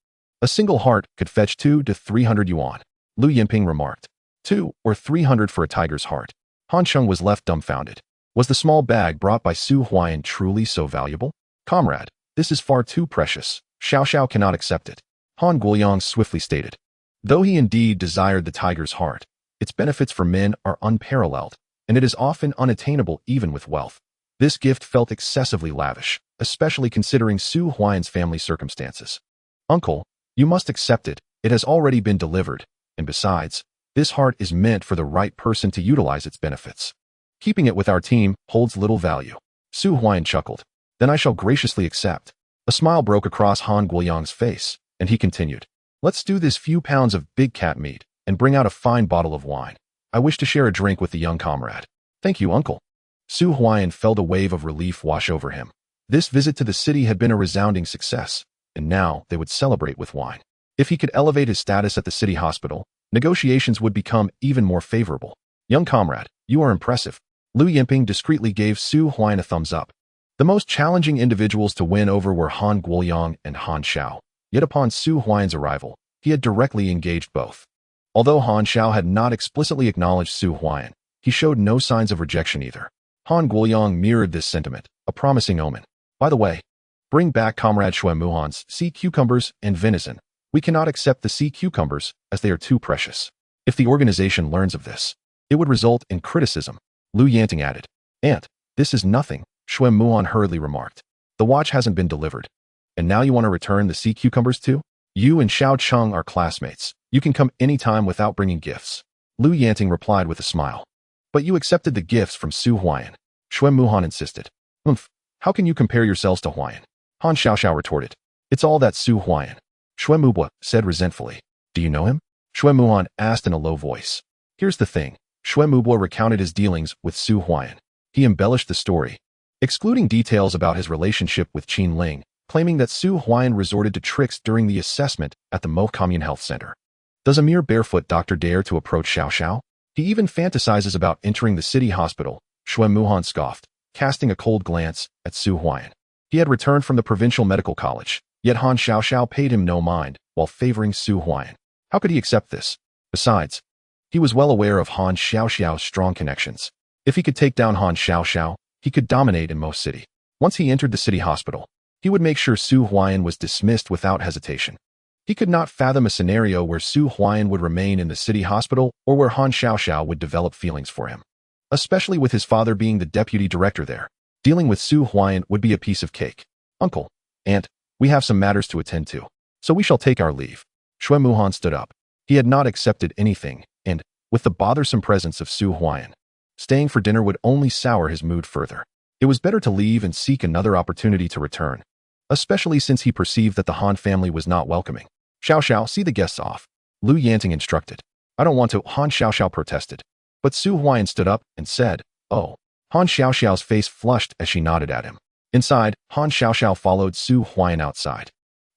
Speaker 1: a single heart could fetch 200 to 300 yuan, Lu Yinping remarked. 200 or 300 for a tiger's heart. Han Sheng was left dumbfounded. Was the small bag brought by Su Huaiyan truly so valuable? Comrade, this is far too precious. Xiao Xiao cannot accept it. Han Guoyang swiftly stated. Though he indeed desired the tiger's heart, its benefits for men are unparalleled, and it is often unattainable even with wealth. This gift felt excessively lavish, especially considering Su Huaiyan's family circumstances. Uncle, you must accept it. It has already been delivered, and besides, this heart is meant for the right person to utilize its benefits. Keeping it with our team holds little value. Su Huaiyan chuckled. Then I shall graciously accept. A smile broke across Han Guoyang's face, and he continued. Let's stew this few pounds of big cat meat, and bring out a fine bottle of wine. I wish to share a drink with the young comrade. Thank you, uncle. Su Huaiyan felt a wave of relief wash over him. This visit to the city had been a resounding success, and now they would celebrate with wine. If he could elevate his status at the city hospital, negotiations would become even more favorable. Young comrade, you are impressive. Lu Yinping discreetly gave Su Huaiyan a thumbs up. The most challenging individuals to win over were Han Guoyang and Han Xiao. Yet upon Su Huaiyan's arrival, he had directly engaged both. Although Han Xiao had not explicitly acknowledged Su Huaiyan, he showed no signs of rejection either. Han Guoyang mirrored this sentiment, a promising omen. By the way, bring back Comrade Xue Muhan's sea cucumbers and venison. We cannot accept the sea cucumbers, as they are too precious. If the organization learns of this, it would result in criticism, Lu Yanting added. Aunt, this is nothing, Xue Muhan hurriedly remarked. The watch hasn't been delivered. And now you want to return the sea cucumbers too? You and Xiao Cheng are classmates. You can come anytime without bringing gifts. Lu Yanting replied with a smile. But you accepted the gifts from Su Huaiyan. Xue Muhan insisted. How can you compare yourselves to Huaiyan? Han Xiaoxiao retorted. It's all that Su Huaiyan. Xue Mubua said resentfully. Do you know him? Xue Muhan asked in a low voice. Here's the thing. Xue Mubua recounted his dealings with Su Huaiyan. He embellished the story, excluding details about his relationship with Qin Ling, claiming that Su Huaiyan resorted to tricks during the assessment at the Mo Commune Health Center. Does a mere barefoot doctor dare to approach Xiao Xiao? He even fantasizes about entering the city hospital, Xue Muhan scoffed, casting a cold glance at Su Huaiyan. He had returned from the provincial medical college, yet Han Xiaoxiao paid him no mind while favoring Su Huaiyan. How could he accept this? Besides, he was well aware of Han Xiaoxiao's strong connections. If he could take down Han Xiaoxiao, he could dominate in Mo City. Once he entered the city hospital, he would make sure Su Huaiyan was dismissed without hesitation. He could not fathom a scenario where Su Huaiyan would remain in the city hospital or where Han Xiaoxiao would develop feelings for him. Especially with his father being the deputy director there. Dealing with Su Huaiyan would be a piece of cake. Uncle, aunt, we have some matters to attend to, so we shall take our leave. Xue Muhan stood up. He had not accepted anything, and, with the bothersome presence of Su Huaiyan, staying for dinner would only sour his mood further. It was better to leave and seek another opportunity to return, especially since he perceived that the Han family was not welcoming. Xiao Xiao, see the guests off. Lu Yanting instructed. I don't want to, Han Xiaoxiao protested. But Su Huaiyan stood up and said, Oh. Han Xiaoxiao's face flushed as she nodded at him. Inside, Han Xiaoxiao followed Su Huaiyan outside.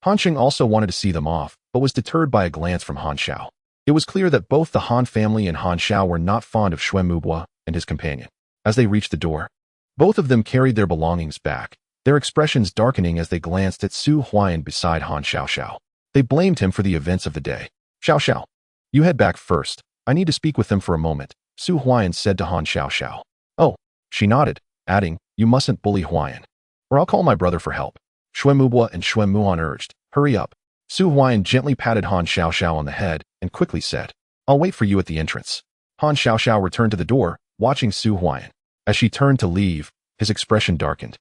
Speaker 1: Han Sheng also wanted to see them off, but was deterred by a glance from Han Xiao. It was clear that both the Han family and Han Xiao were not fond of Xue Mubua and his companion. As they reached the door, both of them carried their belongings back, their expressions darkening as they glanced at Su Huaiyan beside Han Xiaoxiao. They blamed him for the events of the day. Xiao Xiao, you head back first. I need to speak with them for a moment, Su Huaiyan said to Han Xiaoxiao. Oh, she nodded, adding, you mustn't bully Huaiyan, or I'll call my brother for help. Xue Mubua and Xue Muhan urged, hurry up. Su Huaiyan gently patted Han Xiaoxiao on the head and quickly said, I'll wait for you at the entrance. Han Xiaoxiao returned to the door, watching Su Huaiyan. As she turned to leave, his expression darkened,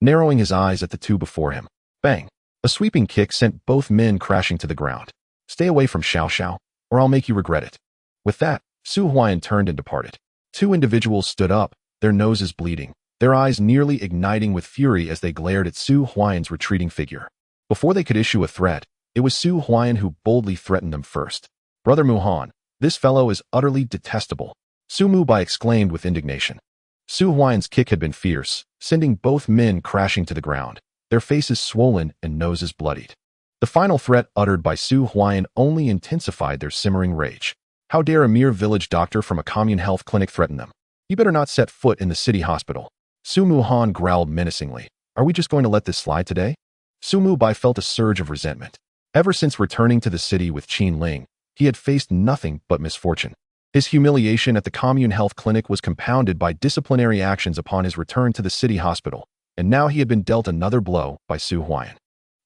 Speaker 1: narrowing his eyes at the two before him. Bang! A sweeping kick sent both men crashing to the ground. Stay away from Xiao Xiao, or I'll make you regret it. With that, Su Huaiyan turned and departed. Two individuals stood up, their noses bleeding, their eyes nearly igniting with fury as they glared at Su Huaiyan's retreating figure. Before they could issue a threat, it was Su Huaiyan who boldly threatened them first. "Brother Muhan, this fellow is utterly detestable," Su Mubai exclaimed with indignation. Su Huaiyan's kick had been fierce, sending both men crashing to the ground, their faces swollen and noses bloodied. The final threat uttered by Su Huaiyan only intensified their simmering rage. How dare a mere village doctor from a commune health clinic threaten them? You better not set foot in the city hospital. Su Muhan growled menacingly. Are we just going to let this slide today? Su Mubai felt a surge of resentment. Ever since returning to the city with Qin Ling, he had faced nothing but misfortune. His humiliation at the commune health clinic was compounded by disciplinary actions upon his return to the city hospital, and now he had been dealt another blow by Su Huaiyan.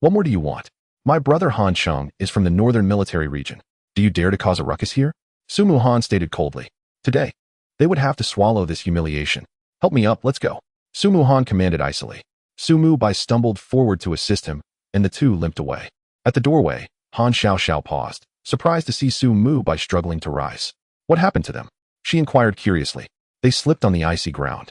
Speaker 1: What more do you want? My brother Han Sheng is from the northern military region. Do you dare to cause a ruckus here? Su Muhan stated coldly. Today, they would have to swallow this humiliation. Help me up, let's go. Su Muhan commanded icily. Su Mubai stumbled forward to assist him, and the two limped away. At the doorway, Han Xiao paused, surprised to see Su Mubai struggling to rise. What happened to them? She inquired curiously. They slipped on the icy ground.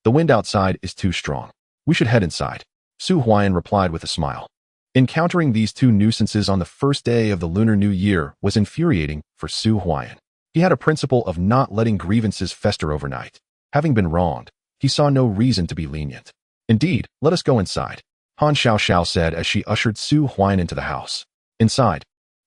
Speaker 1: The wind outside is too strong. We should head inside. Su Huaiyan replied with a smile. Encountering these two nuisances on the first day of the Lunar New Year was infuriating for Su Huaiyan. He had a principle of not letting grievances fester overnight. Having been wronged, he saw no reason to be lenient. Indeed, let us go inside, Han Xiao said as she ushered Su Huaiyan into the house. Inside,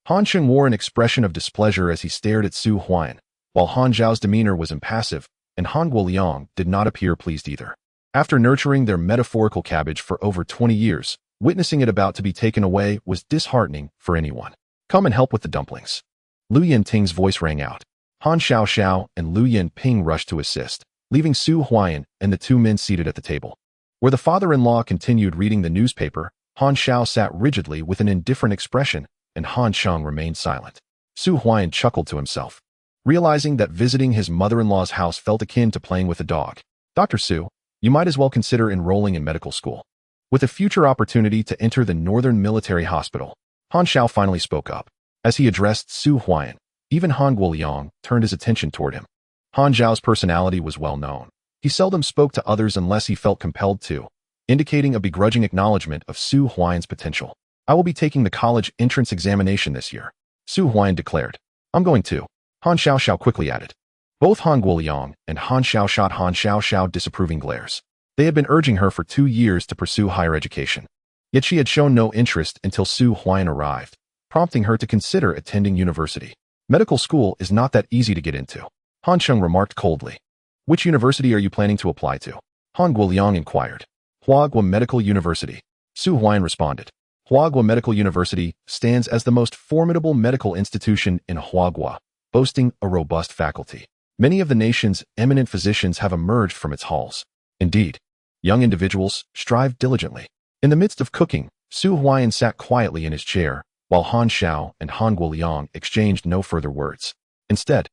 Speaker 1: Han Sheng wore an expression of displeasure as he stared at Su Huaiyan, while Han Zhao's demeanor was impassive, and Han Guoliang did not appear pleased either. After nurturing their metaphorical cabbage for over 20 years, witnessing it about to be taken away was disheartening for anyone. Come and help with the dumplings. Lu Yinting's voice rang out. Han Xiao and Lu Yinping rushed to assist, leaving Su Huaiyan and the two men seated at the table. Where the father-in-law continued reading the newspaper, Han Xiao sat rigidly with an indifferent expression, and Han Sheng remained silent. Su Huaiyan chuckled to himself, realizing that visiting his mother-in-law's house felt akin to playing with a dog. Dr. Su, you might as well consider enrolling in medical school. With a future opportunity to enter the Northern Military Hospital, Han Xiao finally spoke up. As he addressed Su Huaiyan, even Han Guoliang turned his attention toward him. Han Zhao's personality was well known. He seldom spoke to others unless he felt compelled to, indicating a begrudging acknowledgement of Su Huaiyan's potential. I will be taking the college entrance examination this year, Su Huaiyan declared. I'm going to, Han Xiao quickly added. Both Han Guoliang and Han Xiao shot Han Xiao disapproving glares. They had been urging her for 2 years to pursue higher education. Yet she had shown no interest until Su Huaiyan arrived, prompting her to consider attending university. Medical school is not that easy to get into, Han Sheng remarked coldly. Which university are you planning to apply to? Han Guoliang inquired. Huagua Medical University, Su Huaiyan responded. Huagua Medical University stands as the most formidable medical institution in Huagua, boasting a robust faculty. Many of the nation's eminent physicians have emerged from its halls. Indeed, young individuals strive diligently. In the midst of cooking, Su Huaiyan sat quietly in his chair, while Han Xiao and Han Guoliang exchanged no further words. Instead,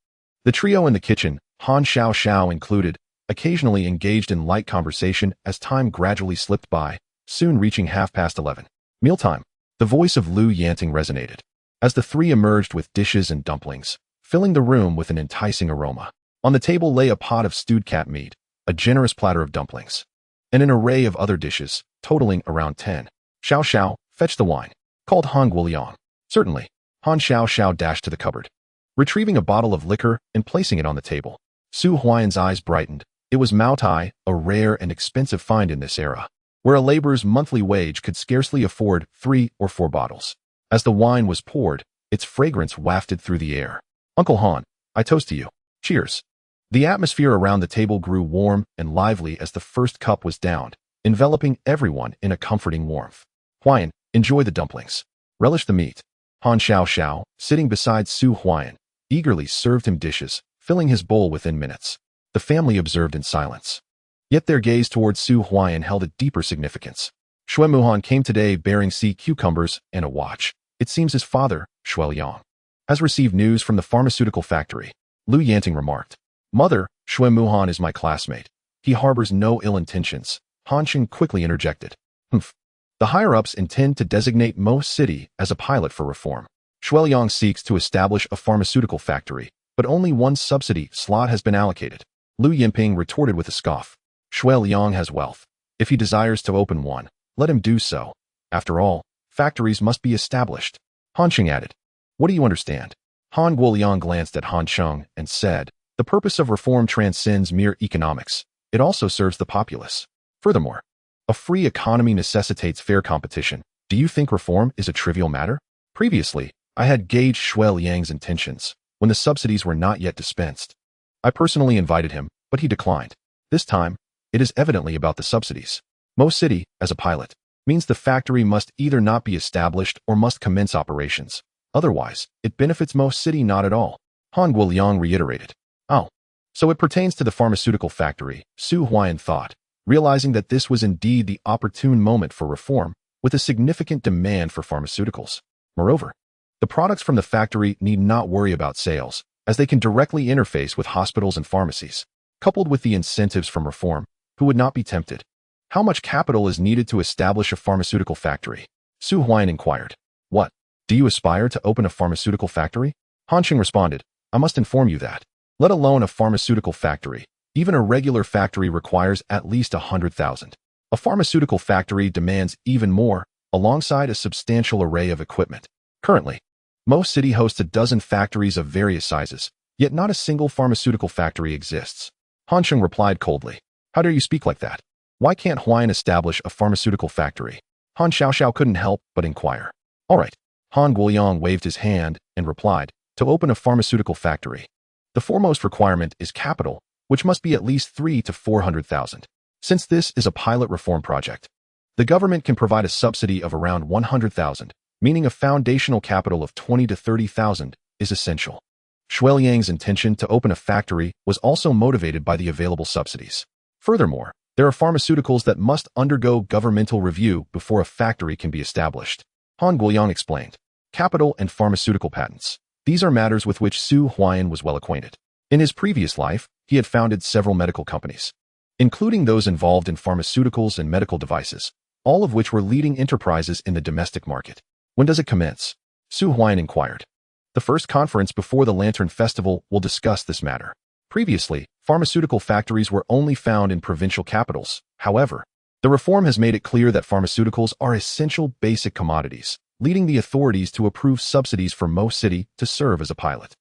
Speaker 1: the trio in the kitchen, Han Xiao included, occasionally engaged in light conversation as time gradually slipped by, soon reaching 11:30. Mealtime. The voice of Lu Yanting resonated, as the three emerged with dishes and dumplings, filling the room with an enticing aroma. On the table lay a pot of stewed cat meat, a generous platter of dumplings, and an array of other dishes, totaling around 10. Xiao, fetch the wine, called Han Guoliang. Certainly. Han Xiao dashed to the cupboard, retrieving a bottle of liquor and placing it on the table. Su Huaiyan's eyes brightened. It was Maotai, a rare and expensive find in this era, where a laborer's monthly wage could scarcely afford 3 or 4 bottles. As the wine was poured, its fragrance wafted through the air. Uncle Han, I toast to you. Cheers. The atmosphere around the table grew warm and lively as the first cup was downed, enveloping everyone in a comforting warmth. Huaiyan, enjoy the dumplings. Relish the meat. Han Xiao, sitting beside Su Huaiyan, eagerly served him dishes, filling his bowl within minutes. The family observed in silence. Yet their gaze towards Su Huaiyan held a deeper significance. Shui Muhan came today bearing sea cucumbers and a watch. It seems his father, Shui Liang, has received news from the pharmaceutical factory, Lu Yanting remarked. Mother, Shui Muhan is my classmate. He harbors no ill intentions, Han Sheng quickly interjected. Humph. The higher-ups intend to designate Mo City as a pilot for reform. Shui Liang seeks to establish a pharmaceutical factory, but only one subsidy slot has been allocated. Lu Yinping retorted with a scoff. Shui Liang has wealth. If he desires to open one, let him do so. After all, factories must be established. Han Qing added. What do you understand? Han Guoliang glanced at Han Sheng and said, the purpose of reform transcends mere economics. It also serves the populace. Furthermore, a free economy necessitates fair competition. Do you think reform is a trivial matter? Previously, I had gauged Shui Liang's intentions when the subsidies were not yet dispensed. I personally invited him, but he declined. This time, it is evidently about the subsidies. Mo City, as a pilot, means the factory must either not be established or must commence operations. Otherwise, it benefits Mo City not at all. Han Guoliang reiterated. Oh, so it pertains to the pharmaceutical factory, Su Huaiyan thought, realizing that this was indeed the opportune moment for reform, with a significant demand for pharmaceuticals. Moreover, the products from the factory need not worry about sales, as they can directly interface with hospitals and pharmacies. Coupled with the incentives from reform, who would not be tempted? How much capital is needed to establish a pharmaceutical factory? Su Huaiyan inquired. What? Do you aspire to open a pharmaceutical factory? Han Qing responded. I must inform you that, let alone a pharmaceutical factory, even a regular factory requires at least 100,000. A pharmaceutical factory demands even more, alongside a substantial array of equipment. Currently, Mo City hosts a dozen factories of various sizes, yet not a single pharmaceutical factory exists. Han Qing replied coldly. How dare you speak like that? Why can't Huaiyan establish a pharmaceutical factory? Han Xiaoxiao couldn't help but inquire. All right. Han Guoliang waved his hand and replied, to open a pharmaceutical factory. The foremost requirement is capital, which must be at least 300,000 to 400,000. Since this is a pilot reform project, the government can provide a subsidy of around 100,000, meaning a foundational capital of 20,000 to 30,000 is essential. Shui Liang's intention to open a factory was also motivated by the available subsidies. Furthermore, there are pharmaceuticals that must undergo governmental review before a factory can be established. Han Guoliang explained. Capital and pharmaceutical patents. These are matters with which Su Huaiyan was well acquainted. In his previous life, he had founded several medical companies, including those involved in pharmaceuticals and medical devices, all of which were leading enterprises in the domestic market. When does it commence? Su Huaiyan inquired. The first conference before the Lantern Festival will discuss this matter. Previously, pharmaceutical factories were only found in provincial capitals. However, the reform has made it clear that pharmaceuticals are essential basic commodities, leading the authorities to approve subsidies for Mo City to serve as a pilot.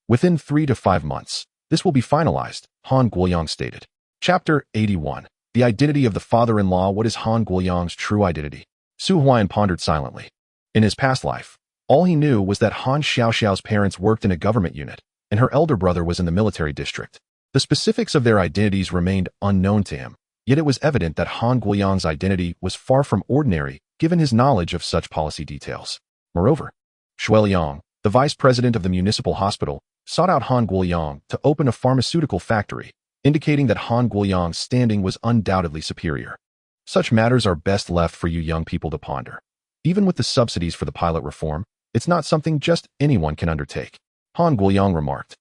Speaker 1: Within 3 to 5 months, this will be finalized, Han Guoliang stated. Chapter 81. The identity of the father-in-law. What is Han Guoliang's true identity? Su Huaiyan pondered silently. In his past life, all he knew was that Han Xiaoxiao's parents worked in a government unit, and her elder brother was in the military district. The specifics of their identities remained unknown to him, yet it was evident that Han Guoliang's identity was far from ordinary, given his knowledge of such policy details. Moreover, Shui Liang, the vice president of the municipal hospital, sought out Han Guoliang to open a pharmaceutical factory, indicating that Han Guoliang's standing was undoubtedly superior. Such matters are best left for you young people to ponder. Even with the subsidies for the pilot reform, it's not something just anyone can undertake. Han Guoliang remarked.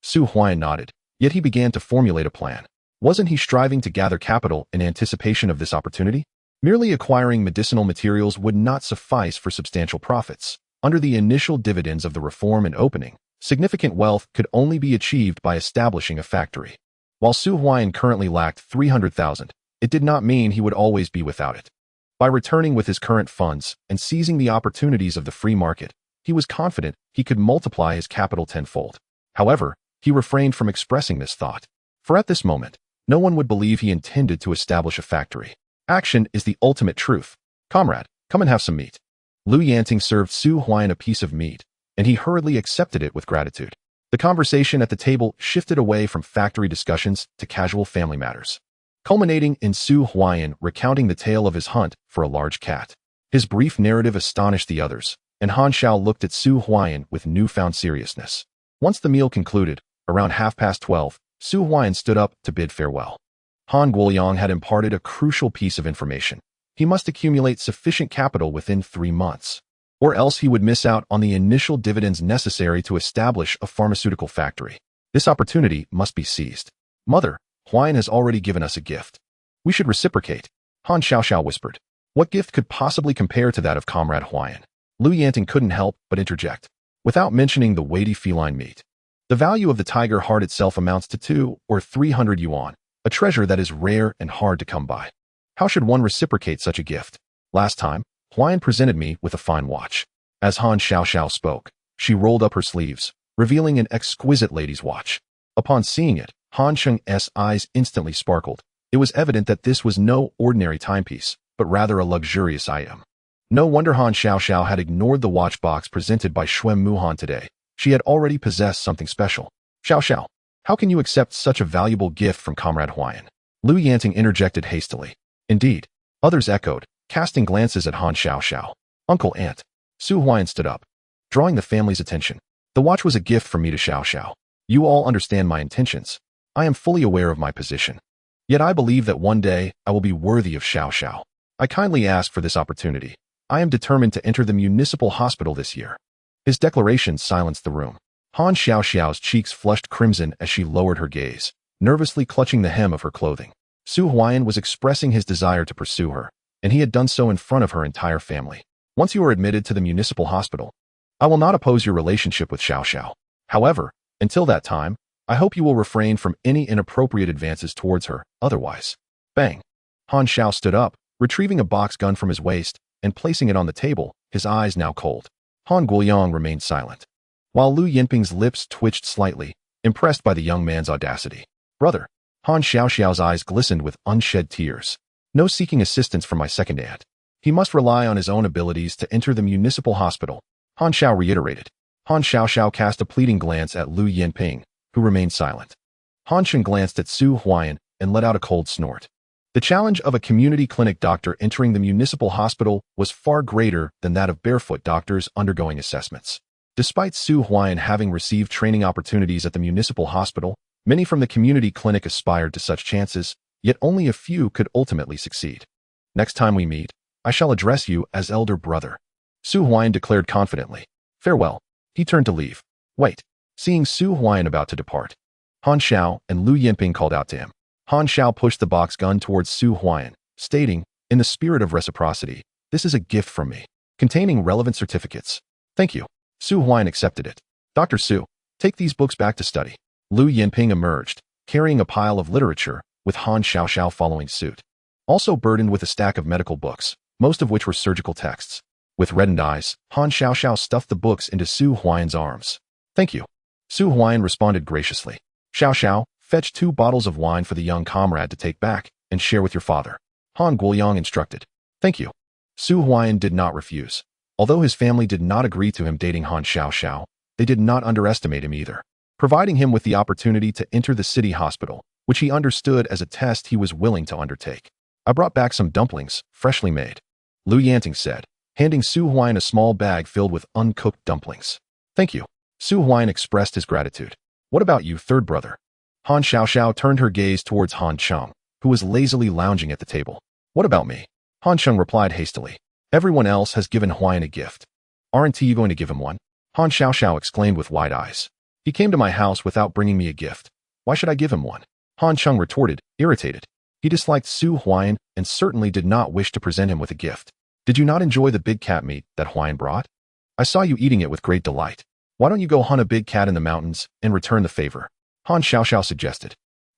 Speaker 1: Su Huaiyan nodded, yet he began to formulate a plan. Wasn't he striving to gather capital in anticipation of this opportunity? Merely acquiring medicinal materials would not suffice for substantial profits. Under the initial dividends of the reform and opening, significant wealth could only be achieved by establishing a factory. While Su Huaiyan currently lacked 300,000, it did not mean he would always be without it. By returning with his current funds and seizing the opportunities of the free market, he was confident he could multiply his capital tenfold. However, he refrained from expressing this thought, for at this moment, no one would believe he intended to establish a factory. Action is the ultimate truth. Comrade, come and have some meat. Lu Yanting served Su Huaiyan a piece of meat, and he hurriedly accepted it with gratitude. The conversation at the table shifted away from factory discussions to casual family matters, culminating in Su Huaiyan recounting the tale of his hunt for a large cat. His brief narrative astonished the others, and Han Xiao looked at Su Huaiyan with newfound seriousness. Once the meal concluded, around 12:30, Su Huaiyan stood up to bid farewell. Han Guoliang had imparted a crucial piece of information. He must accumulate sufficient capital within 3 months, or else he would miss out on the initial dividends necessary to establish a pharmaceutical factory. This opportunity must be seized. Mother, Huaiyan has already given us a gift. We should reciprocate, Han Xiaoxiao whispered. What gift could possibly compare to that of Comrade Huaiyan? Lu Yanting couldn't help but interject, without mentioning the weighty feline meat. The value of the tiger heart itself amounts to 2 or 300 yuan, a treasure that is rare and hard to come by. How should one reciprocate such a gift? Last time, Huaian presented me with a fine watch. As Han Xiaoxiao spoke, she rolled up her sleeves, revealing an exquisite lady's watch. Upon seeing it, Han Cheng's eyes instantly sparkled. It was evident that this was no ordinary timepiece, but rather a luxurious item. No wonder Han Xiaoxiao had ignored the watch box presented by Xuan Muhan today. She had already possessed something special. Xiaoxiao, how can you accept such a valuable gift from Comrade Huaian? Lu Yanting interjected hastily. Indeed, others echoed, casting glances at Han Xiaoxiao. Uncle Aunt. Su Huaian stood up, drawing the family's attention. The watch was a gift from me to Xiaoxiao. You all understand my intentions. I am fully aware of my position. Yet I believe that one day I will be worthy of Xiaoxiao. I kindly ask for this opportunity. I am determined to enter the municipal hospital this year. His declaration silenced the room. Han Xiaoxiao's cheeks flushed crimson as she lowered her gaze, nervously clutching the hem of her clothing. Su Huaian was expressing his desire to pursue her, and he had done so in front of her entire family. Once you are admitted to the municipal hospital, I will not oppose your relationship with Xiaoxiao. However, until that time, I hope you will refrain from any inappropriate advances towards her, otherwise. Bang! Han Xiao stood up, retrieving a box gun from his waist and placing it on the table, his eyes now cold. Han Guoyang remained silent, while Lu Yinping's lips twitched slightly, impressed by the young man's audacity. Brother, Han Xiaoxiao's eyes glistened with unshed tears. No seeking assistance from my second aunt. He must rely on his own abilities to enter the municipal hospital, Han Xiao reiterated. Han Xiaoxiao cast a pleading glance at Lu Yinping, who remained silent. Han Shen glanced at Su Huaian and let out a cold snort. The challenge of a community clinic doctor entering the municipal hospital was far greater than that of barefoot doctors undergoing assessments. Despite Su Huaian having received training opportunities at the municipal hospital, many from the community clinic aspired to such chances, yet only a few could ultimately succeed. Next time we meet, I shall address you as elder brother, Su Huaian declared confidently. Farewell. He turned to leave. Wait. Seeing Su Huaian about to depart, Han Xiao and Lu Yinping called out to him. Han Xiao pushed the box gun towards Su Huaian, stating, in the spirit of reciprocity, this is a gift from me, containing relevant certificates. Thank you. Su Huaian accepted it. Dr. Su, take these books back to study. Lu Yinping emerged, carrying a pile of literature, with Han Xiaoxiao following suit. Also burdened with a stack of medical books, most of which were surgical texts. With reddened eyes, Han Xiaoxiao stuffed the books into Su Huaian's arms. Thank you. Su Huaian responded graciously. Xiaoxiao, fetch 2 bottles of wine for the young comrade to take back and share with your father. Han Guoyang instructed. Thank you. Su Huaian did not refuse. Although his family did not agree to him dating Han Xiaoxiao, they did not underestimate him either, providing him with the opportunity to enter the city hospital, which he understood as a test he was willing to undertake. I brought back some dumplings, freshly made, Lu Yanting said, handing Su Huaian a small bag filled with uncooked dumplings. Thank you. Su Huaian expressed his gratitude. What about you, third brother? Han Xiaoxiao turned her gaze towards Han Cheng, who was lazily lounging at the table. What about me? Han Cheng replied hastily. Everyone else has given Huaian a gift. Aren't you going to give him one? Han Xiaoxiao exclaimed with wide eyes. He came to my house without bringing me a gift. Why should I give him one? Han Cheng retorted, irritated. He disliked Su Huaian and certainly did not wish to present him with a gift. Did you not enjoy the big cat meat that Huaian brought? I saw you eating it with great delight. Why don't you go hunt a big cat in the mountains and return the favor? Han Xiaoxiao suggested.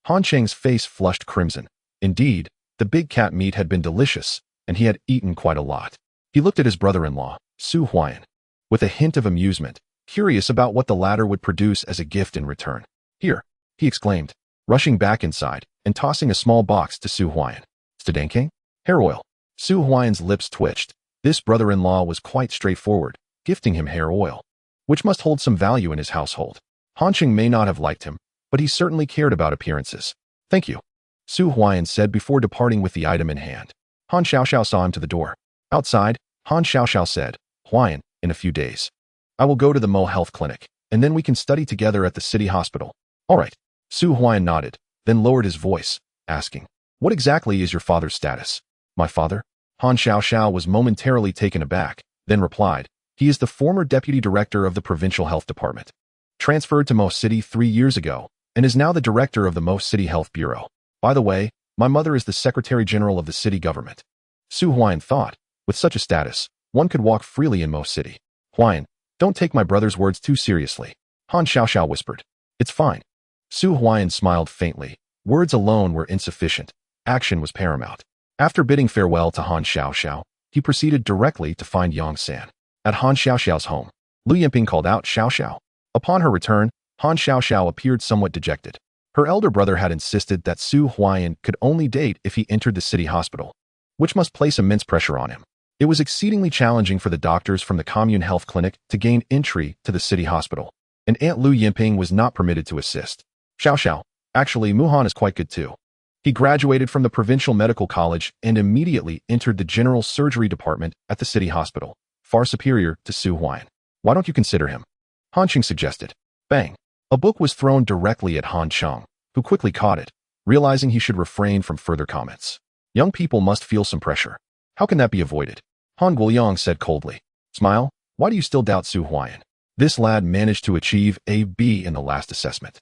Speaker 1: Han Cheng's face flushed crimson. Indeed, the big cat meat had been delicious, and he had eaten quite a lot. He looked at his brother-in-law, Su Huaian, with a hint of amusement, curious about what the latter would produce as a gift in return. Here, he exclaimed, rushing back inside and tossing a small box to Su Huaian. Stadanking? Hair oil. Su Huaian's lips twitched. This brother-in-law was quite straightforward, gifting him hair oil, which must hold some value in his household. Han Cheng may not have liked him, but he certainly cared about appearances. Thank you, Su Huaian said before departing with the item in hand. Han Xiaoxiao saw him to the door. Outside, Han Xiaoxiao said, Huaian, in a few days, I will go to the Mo Health Clinic, and then we can study together at the city hospital. All right. Su Huaian nodded, then lowered his voice, asking, what exactly is your father's status? My father? Han Xiaoxiao was momentarily taken aback, then replied, he is the former deputy director of the provincial health department, transferred to Mo City 3 years ago, and is now the director of the Mo City Health Bureau. By the way, my mother is the secretary general of the city government. Su Huaian thought, with such a status, one could walk freely in Mo City. Huaian, don't take my brother's words too seriously, Han Xiaoxiao whispered. It's fine. Su Huaiyan smiled faintly. Words alone were insufficient. Action was paramount. After bidding farewell to Han Xiaoxiao, he proceeded directly to find Yang San. At Han Xiaoxiao's home, Lu Yinping called out Xiaoxiao. Upon her return, Han Xiaoxiao appeared somewhat dejected. Her elder brother had insisted that Su Huaiyan could only date if he entered the city hospital, which must place immense pressure on him. It was exceedingly challenging for the doctors from the commune health clinic to gain entry to the city hospital, and Aunt Lu Yinping was not permitted to assist. Xiaoxiao, actually, Muhan is quite good too. He graduated from the provincial medical college and immediately entered the general surgery department at the city hospital, far superior to Su Huaiyan. Why don't you consider him? Han Qing suggested. Bang! A book was thrown directly at Han Cheng, who quickly caught it, realizing he should refrain from further comments. Young people must feel some pressure. How can that be avoided? Han Guoyang said coldly. Smile, why do you still doubt Su Huaiyan? This lad managed to achieve a B in the last assessment.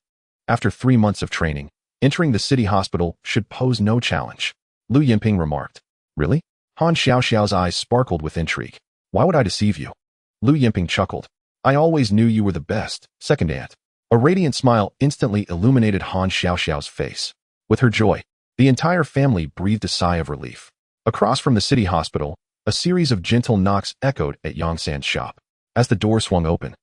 Speaker 1: After 3 months of training, entering the city hospital should pose no challenge. Lu Yinping remarked. Really? Han Xiaoxiao's eyes sparkled with intrigue. Why would I deceive you? Lu Yinping chuckled. I always knew you were the best, second aunt. A radiant smile instantly illuminated Han Xiaoxiao's face. With her joy, the entire family breathed a sigh of relief. Across from the city hospital, a series of gentle knocks echoed at Yang San's shop. As the door swung open,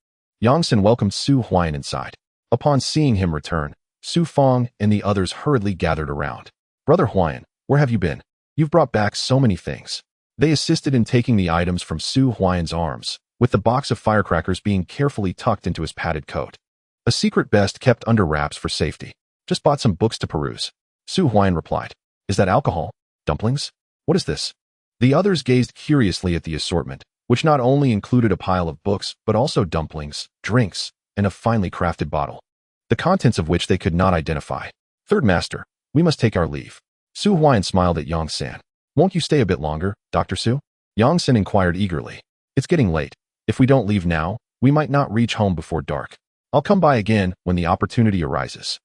Speaker 1: Yang San welcomed Su Huaiyan inside. Upon seeing him return, Su Fong and the others hurriedly gathered around. Brother Huaiyan, where have you been? You've brought back so many things. They assisted in taking the items from Su Huaiyan's arms, with the box of firecrackers being carefully tucked into his padded coat. A secret best kept under wraps for safety. Just bought some books to peruse. Su Huaiyan replied. Is that alcohol? Dumplings? What is this? The others gazed curiously at the assortment, which not only included a pile of books, but also dumplings, drinks, and a finely crafted bottle, the contents of which they could not identify. Third Master, we must take our leave. Su Huaiyan smiled at Yang San. Won't you stay a bit longer, Dr. Su? Yang San inquired eagerly. It's getting late. If we don't leave now, we might not reach home before dark. I'll come by again when the opportunity arises.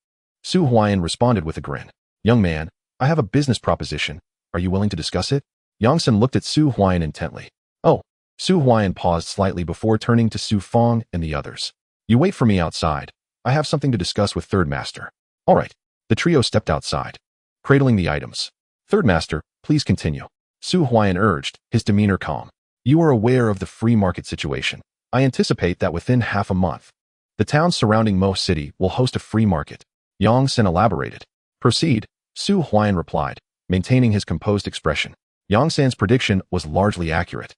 Speaker 1: Su Huaiyan responded with a grin. Young man, I have a business proposition. Are you willing to discuss it? Yang San looked at Su Huaiyan intently. Oh. Su Huaiyan paused slightly before turning to Su Fong and the others. You wait for me outside. I have something to discuss with Third Master. All right. The trio stepped outside, cradling the items. Third Master, please continue. Su Huaiyan urged, his demeanor calm. You are aware of the free market situation. I anticipate that within half a month, the towns surrounding Mo City will host a free market. Yang San elaborated. Proceed, Su Huaiyan replied, maintaining his composed expression. Yang San's prediction was largely accurate.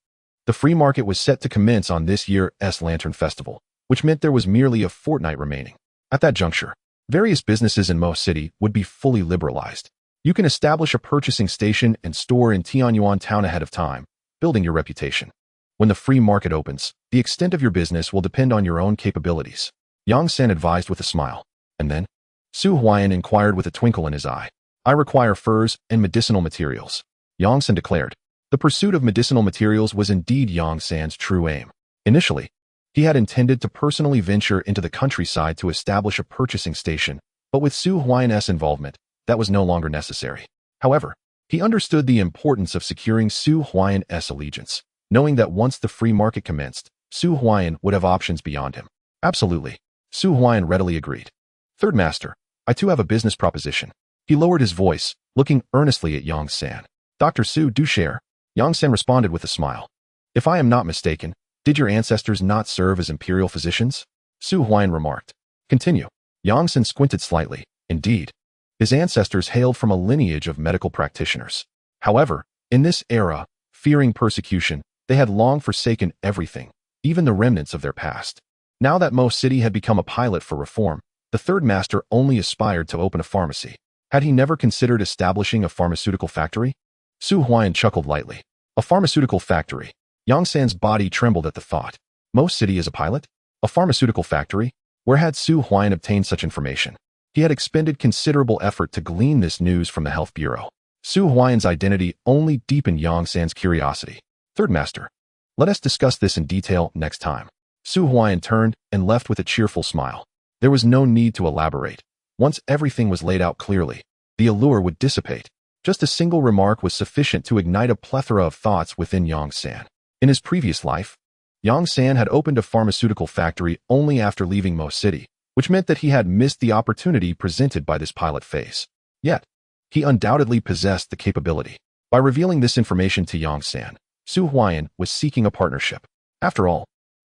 Speaker 1: The free market was set to commence on this year's Lantern Festival, which meant there was merely a fortnight remaining. At that juncture, various businesses in Mo City would be fully liberalized. You can establish a purchasing station and store in Tianyuan town ahead of time, building your reputation. When the free market opens, the extent of your business will depend on your own capabilities. Yang San advised with a smile. And then? Su Huaiyan inquired with a twinkle in his eye. I require furs and medicinal materials. Yang San declared. The pursuit of medicinal materials was indeed Yang San's true aim. Initially, he had intended to personally venture into the countryside to establish a purchasing station, but with Su Huaiyan's involvement, that was no longer necessary. However, he understood the importance of securing Su Huaiyan's allegiance, knowing that once the free market commenced, Su Huaiyan would have options beyond him. Absolutely. Su Huaiyan readily agreed. Third Master, I too have a business proposition. He lowered his voice, looking earnestly at Yang San. Dr. Su, do share. Yang San responded with a smile. If I am not mistaken, did your ancestors not serve as imperial physicians? Su Huaiyan remarked. Continue. Yang San squinted slightly. Indeed. His ancestors hailed from a lineage of medical practitioners. However, in this era, fearing persecution, they had long forsaken everything, even the remnants of their past. Now that Mo City had become a pilot for reform, the Third Master only aspired to open a pharmacy. Had he never considered establishing a pharmaceutical factory? Su Huaiyan chuckled lightly. A pharmaceutical factory. Yang San's body trembled at the thought. Mo City is a pilot? A pharmaceutical factory? Where had Su Huaiyan obtained such information? He had expended considerable effort to glean this news from the Health Bureau. Su Huaiyan's identity only deepened Yang San's curiosity. Third Master, let us discuss this in detail next time. Su Huaiyan turned and left with a cheerful smile. There was no need to elaborate. Once everything was laid out clearly, the allure would dissipate. Just a single remark was sufficient to ignite a plethora of thoughts within Yang San. In his previous life, Yang San had opened a pharmaceutical factory only after leaving Mo City, which meant that he had missed the opportunity presented by this pilot phase. Yet, he undoubtedly possessed the capability. By revealing this information to Yang San, Su Huaiyan was seeking a partnership. After all,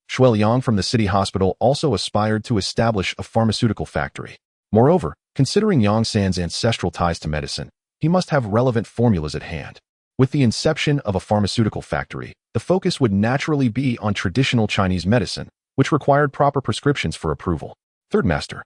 Speaker 1: Shuai Yang from the city hospital also aspired to establish a pharmaceutical factory. Moreover, considering Yang San's ancestral ties to medicine, he must have relevant formulas at hand. With the inception of a pharmaceutical factory, the focus would naturally be on traditional Chinese medicine, which required proper prescriptions for approval. Third Master,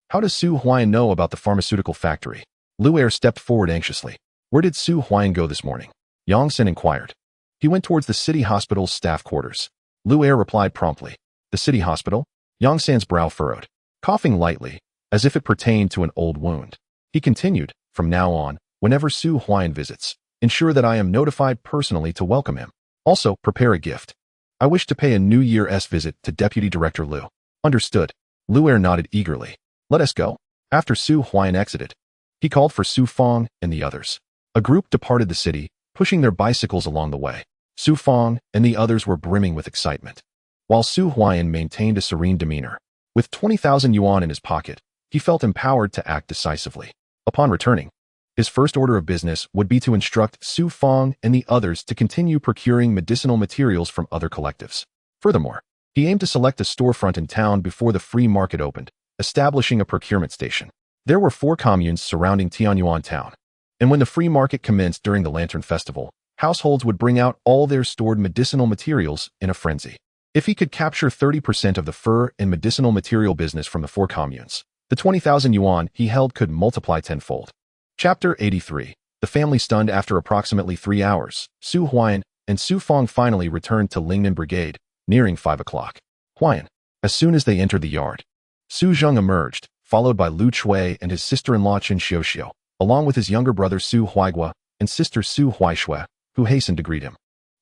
Speaker 1: how does Su Huaiyan know about the pharmaceutical factory? Lu Er stepped forward anxiously. Where did Su Huaiyan go this morning? Yang San inquired. He went towards the city hospital's staff quarters. Lu Er replied promptly. The city hospital? Yang San's brow furrowed, coughing lightly, as if it pertained to an old wound. He continued, from now on, whenever Su Huaiyan visits, ensure that I am notified personally to welcome him. Also, prepare a gift. I wish to pay a New Year's visit to Deputy Director Lu. Understood. Lu Er nodded eagerly. Let us go. After Su Huaiyan exited, he called for Su Fong and the others. A group departed the city, pushing their bicycles along the way. Su Fong and the others were brimming with excitement, while Su Huaiyan maintained a serene demeanor. With 20,000 yuan in his pocket, he felt empowered to act decisively. Upon returning, his first order of business would be to instruct Su Fong and the others to continue procuring medicinal materials from other collectives. Furthermore, he aimed to select a storefront in town before the free market opened, establishing a procurement station. There were 4 communes surrounding Tianyuan town, and when the free market commenced during the Lantern Festival, households would bring out all their stored medicinal materials in a frenzy. If he could capture 30% of the fur and medicinal material business from the 4 communes, the 20,000 yuan he held could multiply tenfold. Chapter 83. The family stunned. After approximately 3 hours, Su Huaiyan and Su Fong finally returned to Lingnan Brigade, nearing 5 o'clock. Huaiyan. As soon as they entered the yard, Su Zheng emerged, followed by Lu Chui and his sister-in-law Chen Xiuxiu, along with his younger brother Su Huaigua and sister Su Huaishui, who hastened to greet him.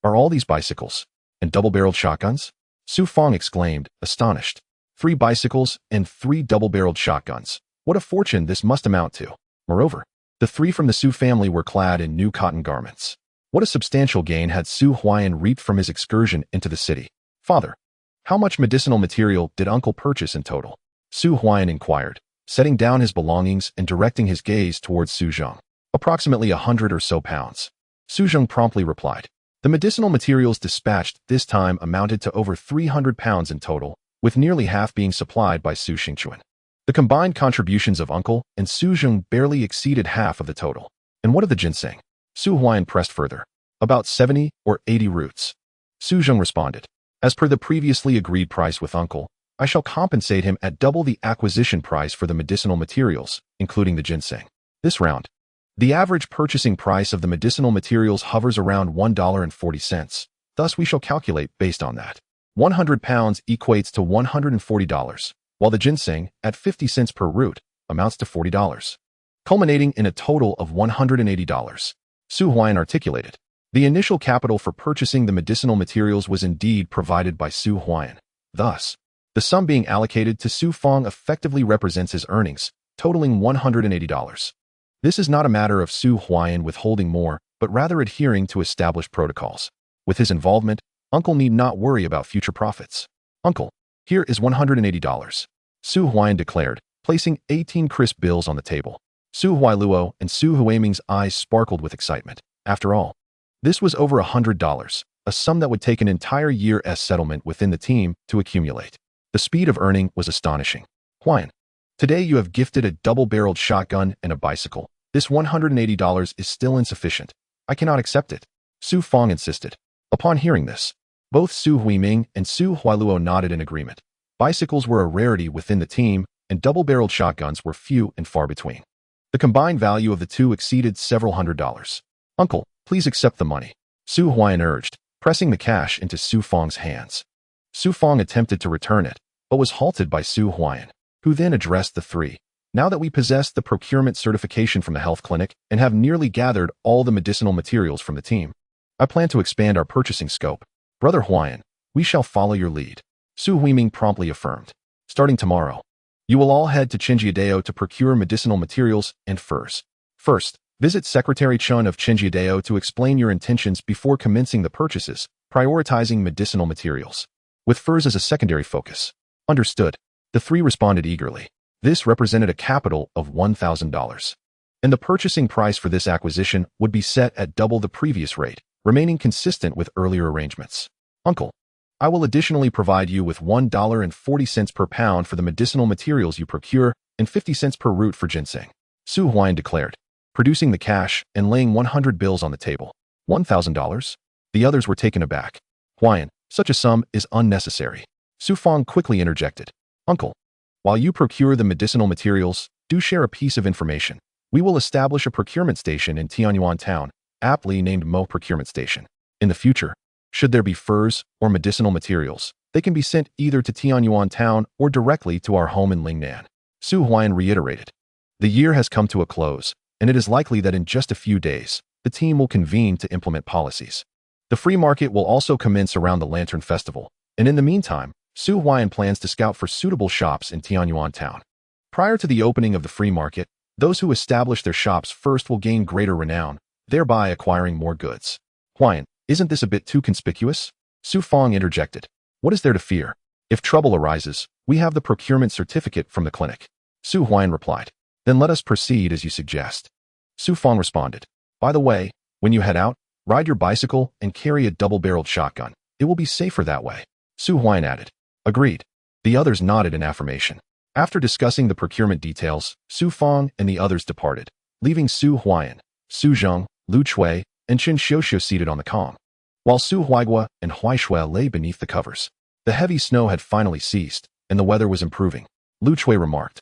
Speaker 1: Are all these bicycles and double-barreled shotguns? Su Fong exclaimed, astonished. 3 bicycles and 3 double-barreled shotguns. What a fortune this must amount to. Moreover, the 3 from the Su family were clad in new cotton garments. What a substantial gain had Su Huaiyan reaped from his excursion into the city. Father, how much medicinal material did uncle purchase in total? Su Huaiyan inquired, setting down his belongings and directing his gaze towards Su Zheng. Approximately 100 or so pounds. Su Zheng promptly replied. The medicinal materials dispatched this time amounted to over 300 pounds in total, with nearly half being supplied by Su Xingchuan. The combined contributions of uncle and Su Zheng barely exceeded half of the total. And what of the ginseng? Su Huaiyan pressed further. About 70 or 80 roots. Su Zheng responded. As per the previously agreed price with uncle, I shall compensate him at double the acquisition price for the medicinal materials, including the ginseng. This round, the average purchasing price of the medicinal materials hovers around $1.40. Thus we shall calculate based on that. 100 pounds equates to $140, while the ginseng, at 50 cents per root, amounts to $40, culminating in a total of $180. Su Huaiyan articulated. The initial capital for purchasing the medicinal materials was indeed provided by Su Huaiyan. Thus, the sum being allocated to Su Fong effectively represents his earnings, totaling $180. This is not a matter of Su Huaiyan withholding more, but rather adhering to established protocols. With his involvement, uncle need not worry about future profits. Uncle, here is $180. Su Huaiyan declared, placing 18 crisp bills on the table. Su Huailuo and Su Huiming's eyes sparkled with excitement. After all, this was over $100, a sum that would take an entire year's settlement within the team to accumulate. The speed of earning was astonishing. Huaiyan, today you have gifted a double-barreled shotgun and a bicycle. This $180 is still insufficient. I cannot accept it. Su Fong insisted. Upon hearing this, both Su Huiming and Su Huailuo nodded in agreement. Bicycles were a rarity within the team, and double-barreled shotguns were few and far between. The combined value of the two exceeded several $100s. Uncle, please accept the money, Su Huaiyan urged, pressing the cash into Su Fong's hands. Su Fong attempted to return it, but was halted by Su Huaiyan, who then addressed the 3. Now that we possess the procurement certification from the health clinic and have nearly gathered all the medicinal materials from the team, I plan to expand our purchasing scope. Brother Huaiyan, we shall follow your lead. Su Huiming promptly affirmed. Starting tomorrow, you will all head to Chenjiadao to procure medicinal materials and furs. First, visit Secretary Chun of Chenjiadao to explain your intentions before commencing the purchases, prioritizing medicinal materials, with furs as a secondary focus. Understood. The 3 responded eagerly. This represented a capital of $1,000. And the purchasing price for this acquisition would be set at double the previous rate, remaining consistent with earlier arrangements. Uncle, I will additionally provide you with $1.40 per pound for the medicinal materials you procure and 50 cents per root for ginseng, Su Huaiyan declared, producing the cash and laying 100 bills on the table. $1,000? The others were taken aback. Huaiyan, such a sum is unnecessary. Su Fang quickly interjected. Uncle, while you procure the medicinal materials, do share a piece of information. We will establish a procurement station in Tianyuan town, aptly named Mo Procurement Station. In the future, should there be furs or medicinal materials, they can be sent either to Tianyuan town or directly to our home in Lingnan. Su Huaiyan reiterated. The year has come to a close, and it is likely that in just a few days, the team will convene to implement policies. The free market will also commence around the Lantern Festival, and in the meantime, Su Huaiyan plans to scout for suitable shops in Tianyuan town. Prior to the opening of the free market, those who establish their shops first will gain greater renown, thereby acquiring more goods. Huaiyan, isn't this a bit too conspicuous? Su Fang interjected. What is there to fear? If trouble arises, we have the procurement certificate from the clinic. Su Huaiyan replied. Then let us proceed as you suggest. Su Fang responded. By the way, when you head out, ride your bicycle and carry a double-barreled shotgun. It will be safer that way. Su Huaiyan added. Agreed. The others nodded in affirmation. After discussing the procurement details, Su Fang and the others departed, leaving Su Huaiyan, Su Zheng, Lu Chui, and Chen Xiuxiu seated on the calm, while Su Huaigua and Huaishui lay beneath the covers. The heavy snow had finally ceased, and the weather was improving. Lu Chui remarked.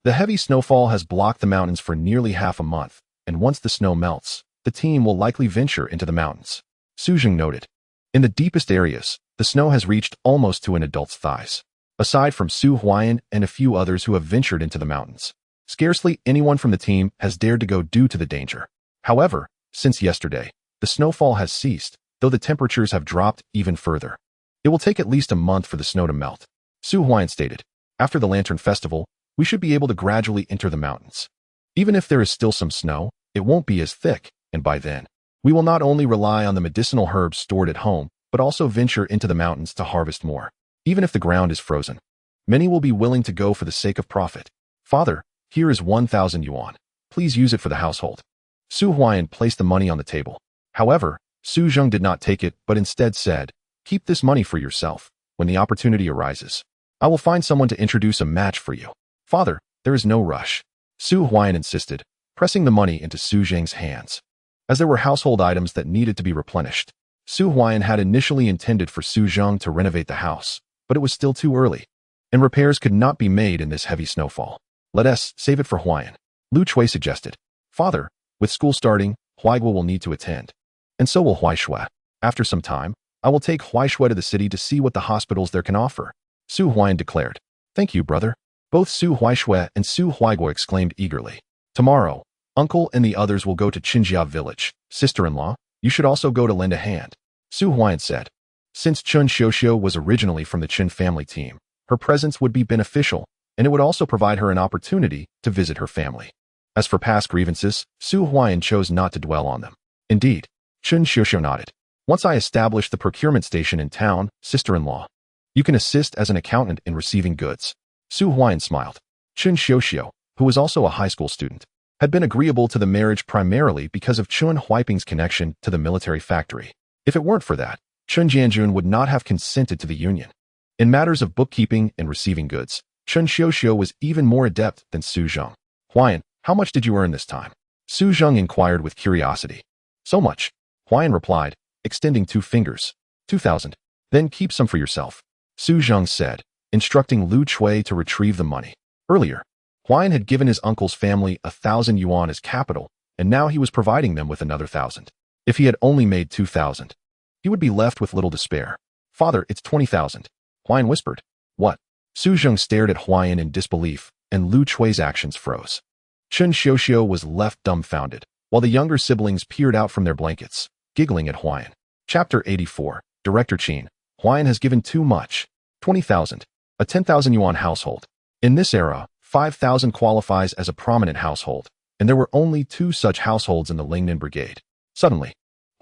Speaker 1: The heavy snowfall has blocked the mountains for nearly half a month, and once the snow melts, the team will likely venture into the mountains. Su Zheng noted. In the deepest areas, the snow has reached almost to an adult's thighs. Aside from Su Huaiyan and a few others who have ventured into the mountains, scarcely anyone from the team has dared to go due to the danger. However, since yesterday, the snowfall has ceased, though the temperatures have dropped even further. It will take at least a month for the snow to melt. Su Huaiyan stated. After the Lantern Festival, we should be able to gradually enter the mountains. Even if there is still some snow, it won't be as thick, and by then, we will not only rely on the medicinal herbs stored at home, but also venture into the mountains to harvest more. Even if the ground is frozen, many will be willing to go for the sake of profit. Father, here is 1,000 yuan. Please use it for the household. Su Huaiyan placed the money on the table. However, Su Zheng did not take it, but instead said, keep this money for yourself. When the opportunity arises, I will find someone to introduce a match for you. Father, there is no rush. Su Huaiyan insisted, pressing the money into Su Zheng's hands. As there were household items that needed to be replenished, Su Huaiyan had initially intended for Su Zheng to renovate the house, but it was still too early, and repairs could not be made in this heavy snowfall. Let us save it for Huaiyan, Lu Chui suggested. Father, with school starting, Huaigua will need to attend, and so will Huaishui. After some time, I will take Huaishui to the city to see what the hospitals there can offer, Su Huaiyan declared. Thank you, brother. Both Su Huaishui and Su Huaigua exclaimed eagerly. Tomorrow, Uncle and the others will go to Qinjia village. Sister-in-law, you should also go to lend a hand, Su Huaiyan said. Since Chen Xiuxiu was originally from the Chen family team, her presence would be beneficial, and it would also provide her an opportunity to visit her family. As for past grievances, Su Huaiyan chose not to dwell on them. Indeed, Chen Xiuxiu nodded. Once I establish the procurement station in town, sister-in-law, you can assist as an accountant in receiving goods. Su Huaiyan smiled. Chen Xiuxiu, who was also a high school student, had been agreeable to the marriage primarily because of Chun Huaiping's connection to the military factory. If it weren't for that, Chun Jianjun would not have consented to the union. In matters of bookkeeping and receiving goods, Chen Xiuxiu was even more adept than Su Zheng. Huaiyan, how much did you earn this time? Su Zheng inquired with curiosity. So much, Huaiyan replied, extending 2 fingers. 2,000. Then keep some for yourself, Su Zheng said, instructing Lu Chui to retrieve the money. Earlier, Huaiyan had given his uncle's family 1,000 yuan as capital, and now he was providing them with another 1,000. If he had only made 2,000, he would be left with little to spare. Father, it's 20,000. Huaiyan whispered. What? Su Zheng stared at Huaiyan in disbelief, and Lu Chui's actions froze. Chen Xiuxiu was left dumbfounded, while the younger siblings peered out from their blankets, giggling at Huaiyan. Chapter 84. Director Qin. Huaiyan has given too much. 20,000. A 10,000 yuan household. In this era, 5,000 qualifies as a prominent household, and there were only 2 such households in the Lingnan Brigade. Suddenly,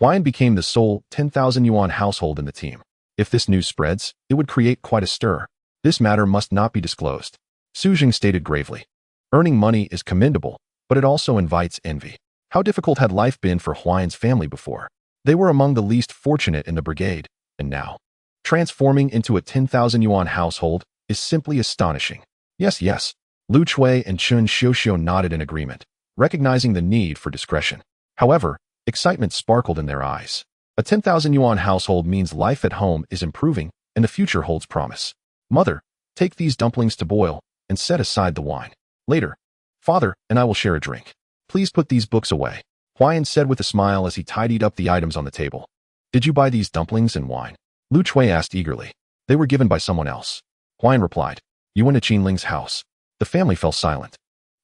Speaker 1: Huaiyan became the sole 10,000 yuan household in the team. If this news spreads, it would create quite a stir. This matter must not be disclosed. Su Jing stated gravely. Earning money is commendable, but it also invites envy. How difficult had life been for Huaian's family before? They were among the least fortunate in the brigade, and now, transforming into a 10,000 yuan household is simply astonishing. Yes, yes. Lu Chui and Chun Xiuxiu nodded in agreement, recognizing the need for discretion. However, excitement sparkled in their eyes. A 10,000 yuan household means life at home is improving and the future holds promise. Mother, take these dumplings to boil and set aside the wine. Later, father and I will share a drink. Please put these books away, Huaian said with a smile as he tidied up the items on the table. Did you buy these dumplings and wine? Lu Chui asked eagerly. They were given by someone else. Huaian replied. You went to Qinling's house. The family fell silent.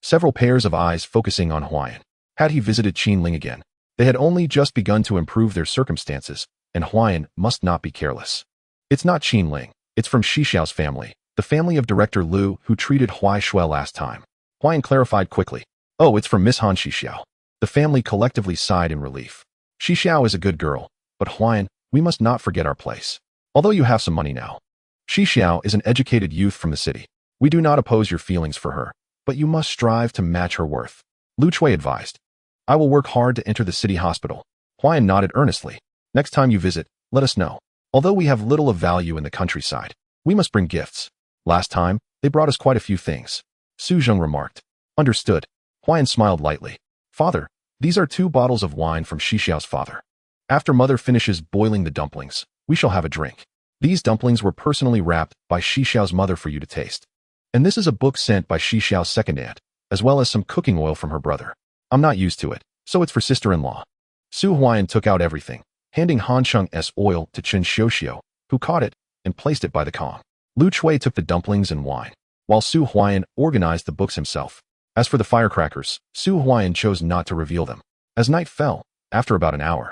Speaker 1: Several pairs of eyes focusing on Huaian. Had he visited Qinling again? They had only just begun to improve their circumstances, and Huaian must not be careless. It's not Qinling. It's from Xixiao's family, the family of Director Lu who treated Huai Shui last time. Huaian clarified quickly. Oh, it's from Miss Han Xixiao. The family collectively sighed in relief. Xixiao is a good girl, but Huaian, we must not forget our place. Although you have some money now. Xixiao is an educated youth from the city. We do not oppose your feelings for her, but you must strive to match her worth. Lu Chui advised. I will work hard to enter the city hospital. Huaian nodded earnestly. Next time you visit, let us know. Although we have little of value in the countryside, we must bring gifts. Last time, they brought us quite a few things. Su Zheng remarked. Understood. Huaian smiled lightly. Father, these are 2 bottles of wine from Xixiao's father. After mother finishes boiling the dumplings, we shall have a drink. These dumplings were personally wrapped by Xixiao's mother for you to taste. And this is a book sent by Xixiao's second aunt, as well as some cooking oil from her brother. I'm not used to it, so it's for sister-in-law. Su Huaian took out everything, handing Hancheng's oil to Chun Xiuxiu, who caught it and placed it by the Kong. Lu Chui took the dumplings and wine, while Su Huaian organized the books himself. As for the firecrackers, Su Huaian chose not to reveal them. As night fell, after about an hour,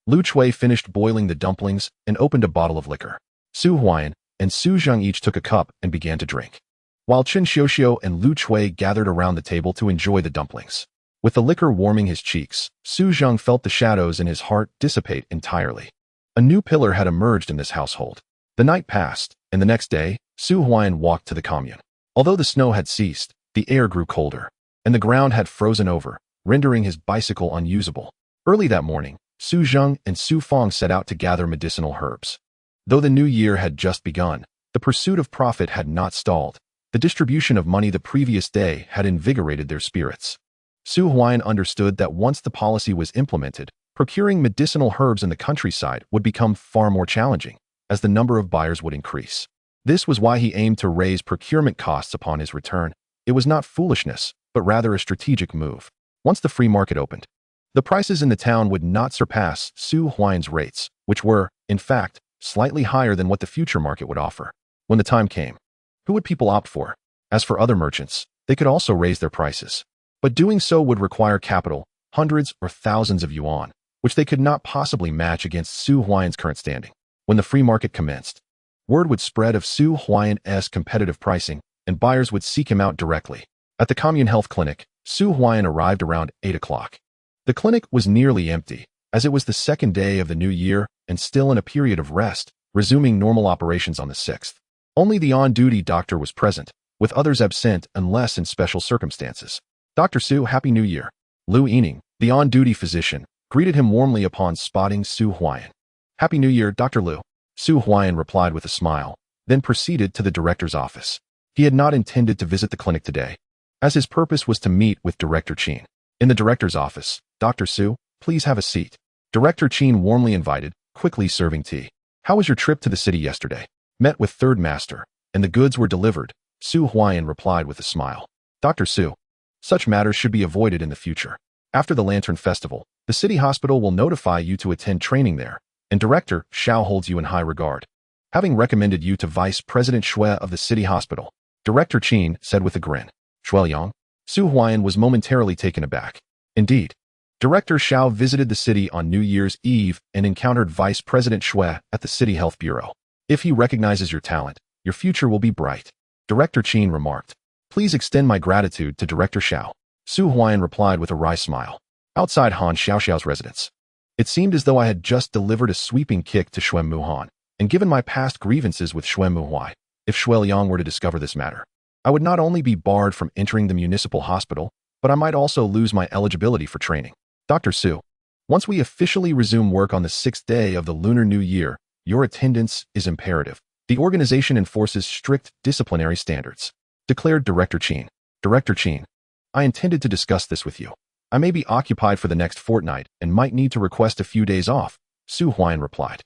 Speaker 1: Lu Chui finished boiling the dumplings and opened a bottle of liquor. Su Huaian and Su Zheng each took a cup and began to drink, while Chun Xiuxiu and Lu Chui gathered around the table to enjoy the dumplings. With the liquor warming his cheeks, Su Zheng felt the shadows in his heart dissipate entirely. A new pillar had emerged in this household. The night passed, and the next day, Su Huaian walked to the commune. Although the snow had ceased, the air grew colder, and the ground had frozen over, rendering his bicycle unusable. Early that morning, Su Zheng and Su Fong set out to gather medicinal herbs. Though the new year had just begun, the pursuit of profit had not stalled. The distribution of money the previous day had invigorated their spirits. Su Huaian understood that once the policy was implemented, procuring medicinal herbs in the countryside would become far more challenging, as the number of buyers would increase. This was why he aimed to raise procurement costs upon his return. It was not foolishness, but rather a strategic move. Once the free market opened, the prices in the town would not surpass Su Huaian's rates, which were, in fact, slightly higher than what the future market would offer. When the time came, who would people opt for? As for other merchants, they could also raise their prices. But doing so would require capital, hundreds or thousands of yuan, which they could not possibly match against Su Huaian's current standing. When the free market commenced, word would spread of Su Huaian's competitive pricing, and buyers would seek him out directly. At the commune health clinic, Su Huaian arrived around 8 o'clock. The clinic was nearly empty, as it was the second day of the new year and still in a period of rest, resuming normal operations on the 6th. Only the on-duty doctor was present, with others absent unless in special circumstances. Dr. Su, Happy New Year. Lu Yining, the on-duty physician, greeted him warmly upon spotting Su Huaian. Happy New Year, Dr. Lu. Su Huaian replied with a smile, then proceeded to the director's office. He had not intended to visit the clinic today, as his purpose was to meet with Director Qin. In the director's office, Dr. Su, please have a seat. Director Qin warmly invited, quickly serving tea. How was your trip to the city yesterday? Met with third master, and the goods were delivered, Su Huaian replied with a smile. Dr. Su, such matters should be avoided in the future. After the Lantern Festival, the city hospital will notify you to attend training there, and Director Xiao holds you in high regard, having recommended you to Vice President Shui of the city hospital. Director Qin said with a grin. Shueyang? Su Huaian was momentarily taken aback. Indeed. Director Xiao visited the city on New Year's Eve and encountered Vice President Shui at the City Health Bureau. If he recognizes your talent, your future will be bright. Director Qin remarked. Please extend my gratitude to Director Xiao. Su Huaian replied with a wry smile. Outside Han Xiaoxiao's residence, it seemed as though I had just delivered a sweeping kick to Shui Muhan, and given my past grievances with Shui Muhuai. If Shueyang were to discover this matter, I would not only be barred from entering the municipal hospital, but I might also lose my eligibility for training. Dr. Su, once we officially resume work on the 6th day of the Lunar New Year, your attendance is imperative. The organization enforces strict disciplinary standards, declared Director Chin. Director Chin, I intended to discuss this with you. I may be occupied for the next fortnight and might need to request a few days off, Su Huaiyan replied.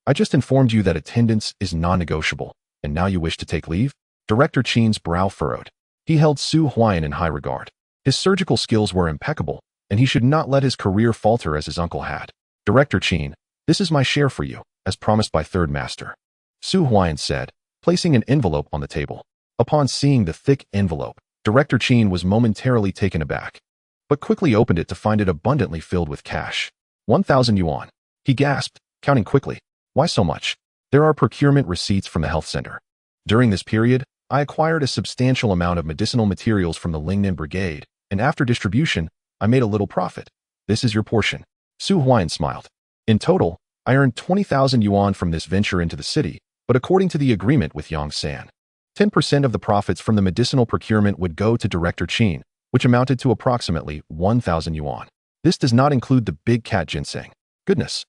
Speaker 1: I just informed you that attendance is non-negotiable, and now you wish to take leave? Director Chin's brow furrowed. He held Su Huaiyan in high regard. His surgical skills were impeccable, and he should not let his career falter as his uncle had. Director Chin, this is my share for you, as promised by Third Master, Su Huaiyan said, placing an envelope on the table. Upon seeing the thick envelope, Director Chin was momentarily taken aback, but quickly opened it to find it abundantly filled with cash. 1,000 yuan. He gasped, counting quickly. Why so much? There are procurement receipts from the health center. During this period, I acquired a substantial amount of medicinal materials from the Lingnan Brigade, and after distribution, I made a little profit. This is your portion. Su Huaiyan smiled. In total, I earned 20,000 yuan from this venture into the city, but according to the agreement with Yang San, 10% of the profits from the medicinal procurement would go to Director Chin, which amounted to approximately 1,000 yuan. This does not include the big cat ginseng. Goodness.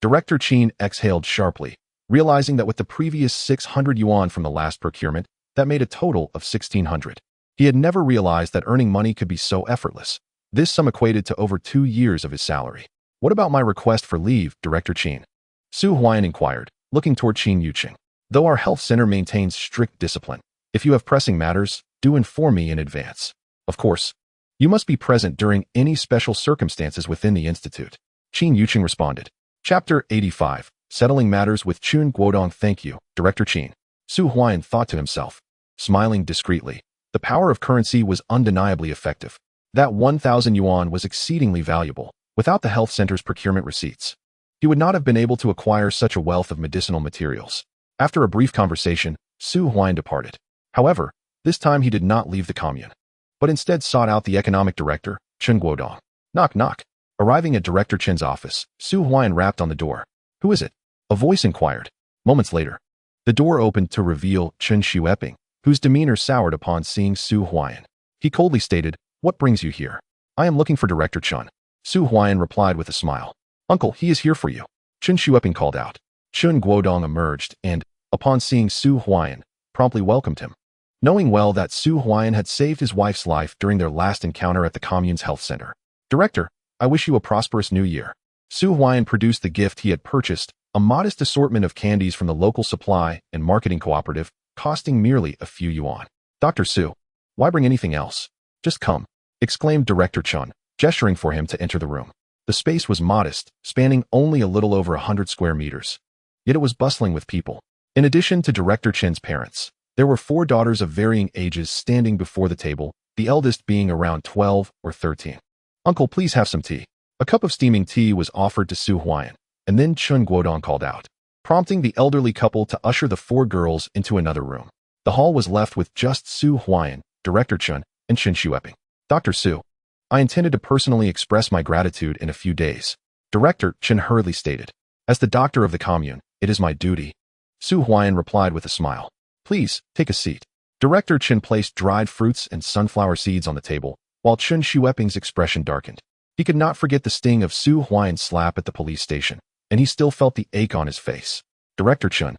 Speaker 1: Director Chin exhaled sharply, realizing that with the previous 600 yuan from the last procurement, that made a total of 1,600. He had never realized that earning money could be so effortless. This sum equated to over 2 years of his salary. What about my request for leave, Director Chin? Su Huaiyan inquired, looking toward Qin Yuqing. Though our health center maintains strict discipline, if you have pressing matters, do inform me in advance. Of course, you must be present during any special circumstances within the institute. Qin Yuqing responded. Chapter 85. Settling Matters with Chun Guodong. Thank you, Director Chin. Su Huaiyan thought to himself, smiling discreetly. The power of currency was undeniably effective. That 1,000 yuan was exceedingly valuable. Without the health center's procurement receipts, he would not have been able to acquire such a wealth of medicinal materials. After a brief conversation, Su Huaiyan departed. However, this time he did not leave the commune, but instead sought out the economic director, Chun Guodong. Knock, knock. Arriving at Director Chin's office, Su Huaiyan rapped on the door. Who is it? A voice inquired. Moments later, the door opened to reveal Chen Xueping, whose demeanor soured upon seeing Su Huaiyan. He coldly stated, What brings you here? I am looking for Director Chun. Su Huaiyan replied with a smile. Uncle, he is here for you. Chen Xueping called out. Chun Guodong emerged and, upon seeing Su Huaiyan, promptly welcomed him. Knowing well that Su Huaiyan had saved his wife's life during their last encounter at the commune's health center. Director, I wish you a prosperous new year. Su Huaiyan produced the gift he had purchased, a modest assortment of candies from the local supply and marketing cooperative, costing merely a few yuan. Dr. Su, why bring anything else? Just come, exclaimed Director Chun, gesturing for him to enter the room. The space was modest, spanning only a little over 100 square meters. Yet it was bustling with people. In addition to Director Chin's parents, there were 4 daughters of varying ages standing before the table, the eldest being around 12 or 13. Uncle, please have some tea. A cup of steaming tea was offered to Su Huaiyan, and then Chun Guodong called out, prompting the elderly couple to usher the 4 girls into another room. The hall was left with just Su Huaiyan, Director Chun, and Chen Xueping. Dr. Su, I intended to personally express my gratitude in a few days. Director Chen hurriedly stated. As the doctor of the commune, it is my duty. Su Huaiyan replied with a smile. Please, take a seat. Director Chen placed dried fruits and sunflower seeds on the table, while Chen Xueping's expression darkened. He could not forget the sting of Su Huaiyan's slap at the police station, and he still felt the ache on his face. Director Chen,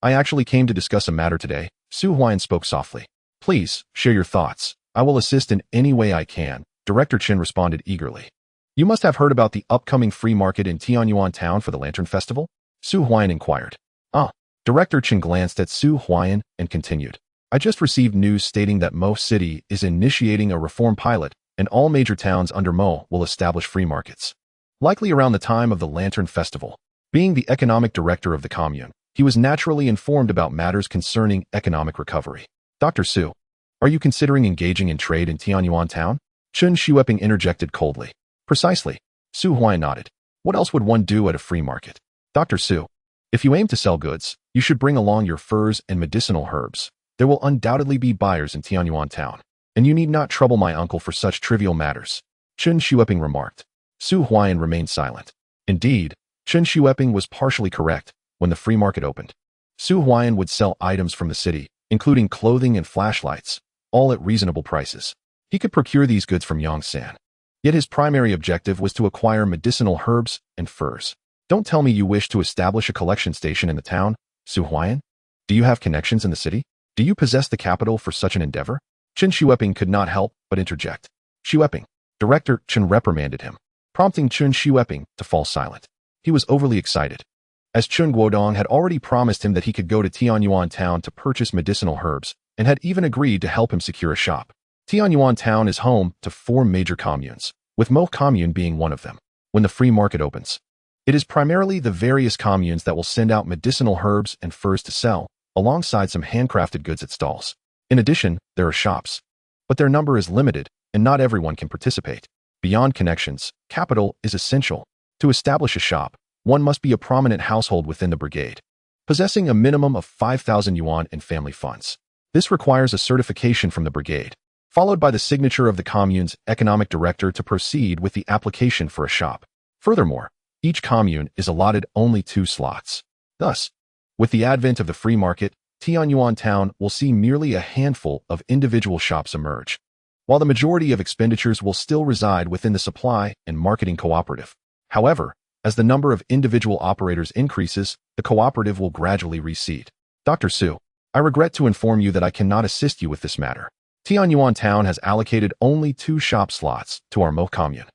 Speaker 1: I actually came to discuss a matter today. Su Huaiyan spoke softly. Please, share your thoughts. I will assist in any way I can. Director Chen responded eagerly. You must have heard about the upcoming free market in Tianyuan town for the Lantern Festival? Su Huaiyan inquired. Director Chen glanced at Su Huaiyan and continued. I just received news stating that Mo City is initiating a reform pilot, and all major towns under Mo will establish free markets. Likely around the time of the Lantern Festival. Being the economic director of the commune, he was naturally informed about matters concerning economic recovery. Dr. Su, are you considering engaging in trade in Tianyuan town? Chen Xueping interjected coldly. Precisely. Su Huaiyan nodded. What else would one do at a free market? Dr. Su, if you aim to sell goods, you should bring along your furs and medicinal herbs. There will undoubtedly be buyers in Tianyuan town, and you need not trouble my uncle for such trivial matters. Chen Xueping remarked. Su Huaiyan remained silent. Indeed, Chen Xueping was partially correct. When the free market opened, Su Huaiyan would sell items from the city, including clothing and flashlights, all at reasonable prices. He could procure these goods from Yongsan. Yet his primary objective was to acquire medicinal herbs and furs. Don't tell me you wish to establish a collection station in the town, Su Huaian? Do you have connections in the city? Do you possess the capital for such an endeavor? Chen Xueping could not help but interject. Xueping. Director Chen reprimanded him, prompting Chen Xueping to fall silent. He was overly excited, as Chen Guodong had already promised him that he could go to Tianyuan town to purchase medicinal herbs and had even agreed to help him secure a shop. Tianyuan town is home to 4 major communes, with Mo commune being one of them. When the free market opens, it is primarily the various communes that will send out medicinal herbs and furs to sell, alongside some handcrafted goods at stalls. In addition, there are shops, but their number is limited and not everyone can participate. Beyond connections, capital is essential. To establish a shop, one must be a prominent household within the brigade, possessing a minimum of 5,000 yuan in family funds. This requires a certification from the brigade, followed by the signature of the commune's economic director to proceed with the application for a shop. Furthermore, each commune is allotted only 2 slots. Thus, with the advent of the free market, Tianyuan town will see merely a handful of individual shops emerge, while the majority of expenditures will still reside within the supply and marketing cooperative. However, as the number of individual operators increases, the cooperative will gradually recede. Dr. Su, I regret to inform you that I cannot assist you with this matter. Tianyuan town has allocated only 2 shop slots to our Mo commune,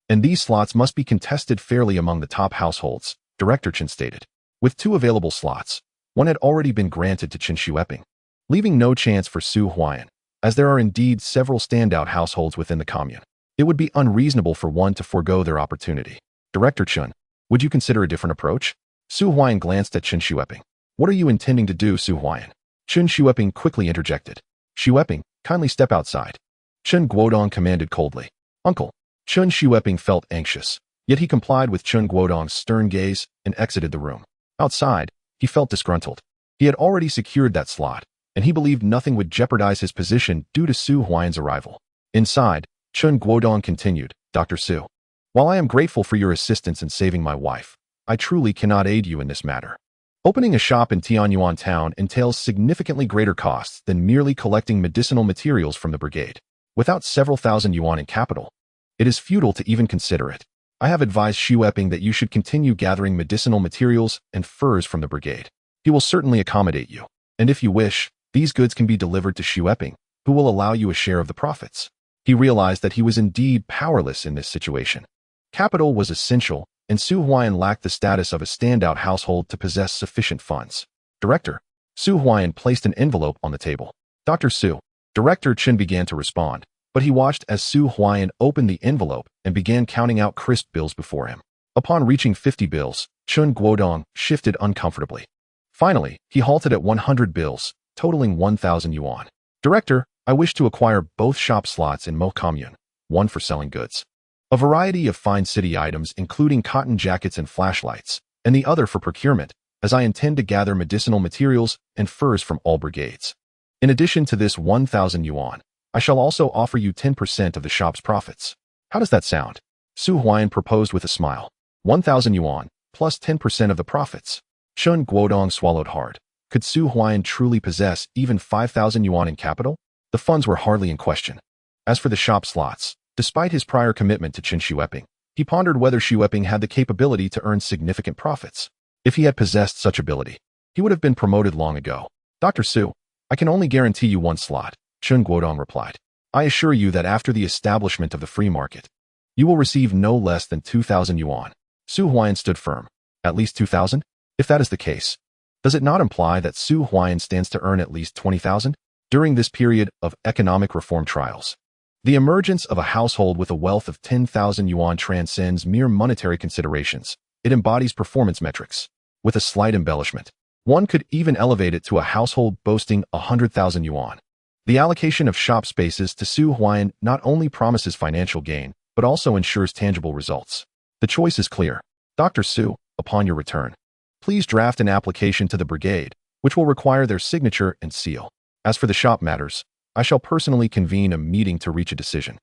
Speaker 1: and these slots must be contested fairly among the top households, Director Chen stated. With 2 available slots, one had already been granted to Chen Xueping, leaving no chance for Su Huaian, as there are indeed several standout households within the commune. It would be unreasonable for one to forego their opportunity. Director Chen, would you consider a different approach? Su Huaian glanced at Chen Xueping. What are you intending to do, Su Huaian? Chen Xueping quickly interjected. Xueping, kindly step outside. Chen Guodong commanded coldly. Uncle. Chen Xueping felt anxious, yet he complied with Chen Guodong's stern gaze and exited the room. Outside, he felt disgruntled. He had already secured that slot, and he believed nothing would jeopardize his position due to Su Huaian's arrival. Inside, Chen Guodong continued, Dr. Su, while I am grateful for your assistance in saving my wife, I truly cannot aid you in this matter. Opening a shop in Tianyuan town entails significantly greater costs than merely collecting medicinal materials from the brigade. Without several thousand yuan in capital, it is futile to even consider it. I have advised Xueping that you should continue gathering medicinal materials and furs from the brigade. He will certainly accommodate you, and if you wish, these goods can be delivered to Xueping, who will allow you a share of the profits. He realized that he was indeed powerless in this situation. Capital was essential, and Su Huaian lacked the status of a standout household to possess sufficient funds. Director, Su Huaian placed an envelope on the table. Dr. Su, Director Chen began to respond, but he watched as Su Huaian opened the envelope and began counting out crisp bills before him. Upon reaching 50 bills, Chen Guodong shifted uncomfortably. Finally, he halted at 100 bills, totaling 1,000 yuan. Director, I wish to acquire both shop slots in Mo commune, one for selling goods, a variety of fine city items including cotton jackets and flashlights, and the other for procurement, as I intend to gather medicinal materials and furs from all brigades. In addition to this 1,000 yuan, I shall also offer you 10% of the shop's profits. How does that sound? Su Huaian proposed with a smile. 1,000 yuan, plus 10% of the profits. Chen Guodong swallowed hard. Could Su Huaian truly possess even 5,000 yuan in capital? The funds were hardly in question. As for the shop slots, despite his prior commitment to Chen Xueping, he pondered whether Xueping had the capability to earn significant profits. If he had possessed such ability, he would have been promoted long ago. Dr. Su, I can only guarantee you one slot, Chen Guodong replied. I assure you that after the establishment of the free market, you will receive no less than 2,000 yuan. Su Huaian stood firm. At least 2,000? If that is the case, does it not imply that Su Huaian stands to earn at least 20,000? During this period of economic reform trials, the emergence of a household with a wealth of 10,000 yuan transcends mere monetary considerations. It embodies performance metrics. With a slight embellishment, one could even elevate it to a household boasting 100,000 yuan. The allocation of shop spaces to Su Huaian not only promises financial gain, but also ensures tangible results. The choice is clear. Dr. Su, upon your return, please draft an application to the brigade, which will require their signature and seal. As for the shop matters, I shall personally convene a meeting to reach a decision,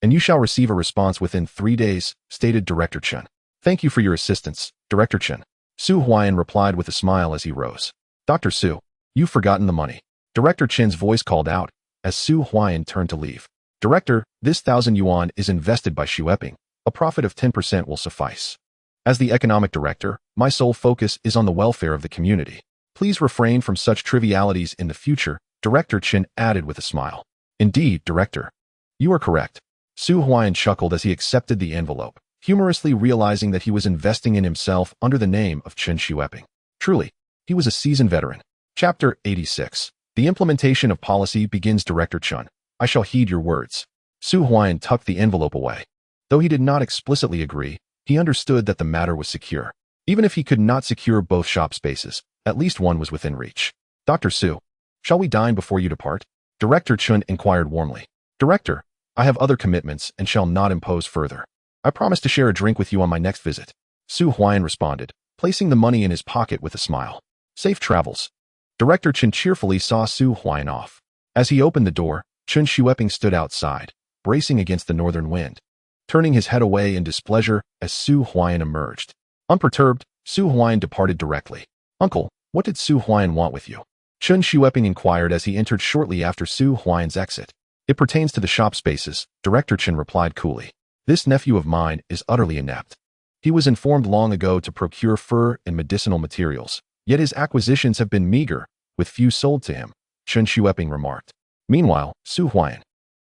Speaker 1: and you shall receive a response within 3 days, stated Director Chen. Thank you for your assistance, Director Chen. Su Huaian replied with a smile as he rose. Dr. Su, you've forgotten the money. Director Chen's voice called out, as Su Huaiyan turned to leave. Director, this 1,000 yuan is invested by Xueping. A profit of 10% will suffice. As the economic director, my sole focus is on the welfare of the community. Please refrain from such trivialities in the future, Director Chen added with a smile. Indeed, Director. You are correct. Su Huaiyan chuckled as he accepted the envelope, humorously realizing that he was investing in himself under the name of Chen Xueping. Truly, he was a seasoned veteran. Chapter 86. The implementation of policy begins. Director Chen. I shall heed your words. Su Huaiyan tucked the envelope away. Though he did not explicitly agree, he understood that the matter was secure. Even if he could not secure both shop spaces, at least one was within reach. Dr. Su, shall we dine before you depart? Director Chen inquired warmly. Director, I have other commitments and shall not impose further. I promise to share a drink with you on my next visit. Su Huaiyan responded, placing the money in his pocket with a smile. Safe travels. Director Chen cheerfully saw Su Huaiyan off. As he opened the door, Chen Xueping stood outside, bracing against the northern wind, turning his head away in displeasure as Su Huaiyan emerged. Unperturbed, Su Huaiyan departed directly. Uncle, what did Su Huaiyan want with you? Chen Xueping inquired as he entered shortly after Su Huaiyan's exit. It pertains to the shop spaces, Director Chen replied coolly. This nephew of mine is utterly inept. He was informed long ago to procure fur and medicinal materials, yet his acquisitions have been meager, with few sold to him, Chen Xueping remarked. Meanwhile, Su Huaiyan,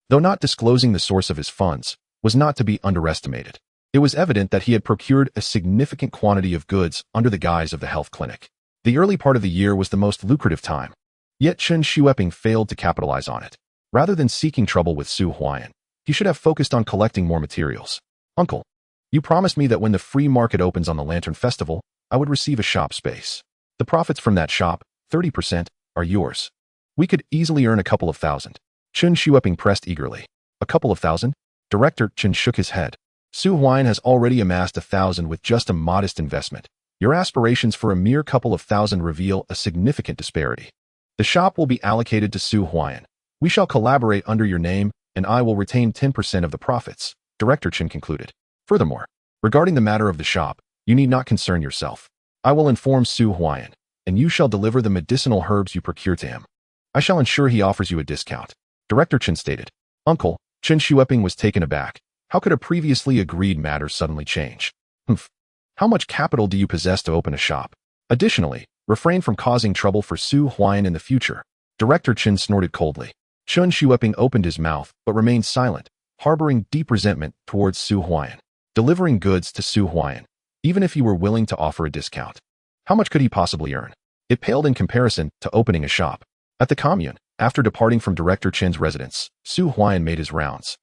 Speaker 1: though not disclosing the source of his funds, was not to be underestimated. It was evident that he had procured a significant quantity of goods under the guise of the health clinic. The early part of the year was the most lucrative time, yet Chen Xueping failed to capitalize on it. Rather than seeking trouble with Su Huaiyan, he should have focused on collecting more materials. Uncle, you promised me that when the free market opens on the Lantern Festival, I would receive a shop space. The profits from that shop, 30%, are yours. We could easily earn a couple of thousand. Chen Xueping pressed eagerly. A couple of thousand? Director Chen shook his head. Su Huaiyan has already amassed 1,000 with just a modest investment. Your aspirations for a mere couple of thousand reveal a significant disparity. The shop will be allocated to Su Huaiyan. We shall collaborate under your name, and I will retain 10% of the profits, Director Chen concluded. Furthermore, regarding the matter of the shop, you need not concern yourself. I will inform Su Huaiyan, and you shall deliver the medicinal herbs you procure to him. I shall ensure he offers you a discount, Director Chen stated. Uncle, Chen Xueping was taken aback. How could a previously agreed matter suddenly change? Humph. How much capital do you possess to open a shop? Additionally, refrain from causing trouble for Su Huaiyan in the future. Director Chen snorted coldly. Chen Xueping opened his mouth but remained silent, harboring deep resentment towards Su Huaiyan. Delivering goods to Su Huaiyan, even if he were willing to offer a discount. How much could he possibly earn? It paled in comparison to opening a shop. At the commune, after departing from Director Chen's residence, Su Huaiyan made his rounds.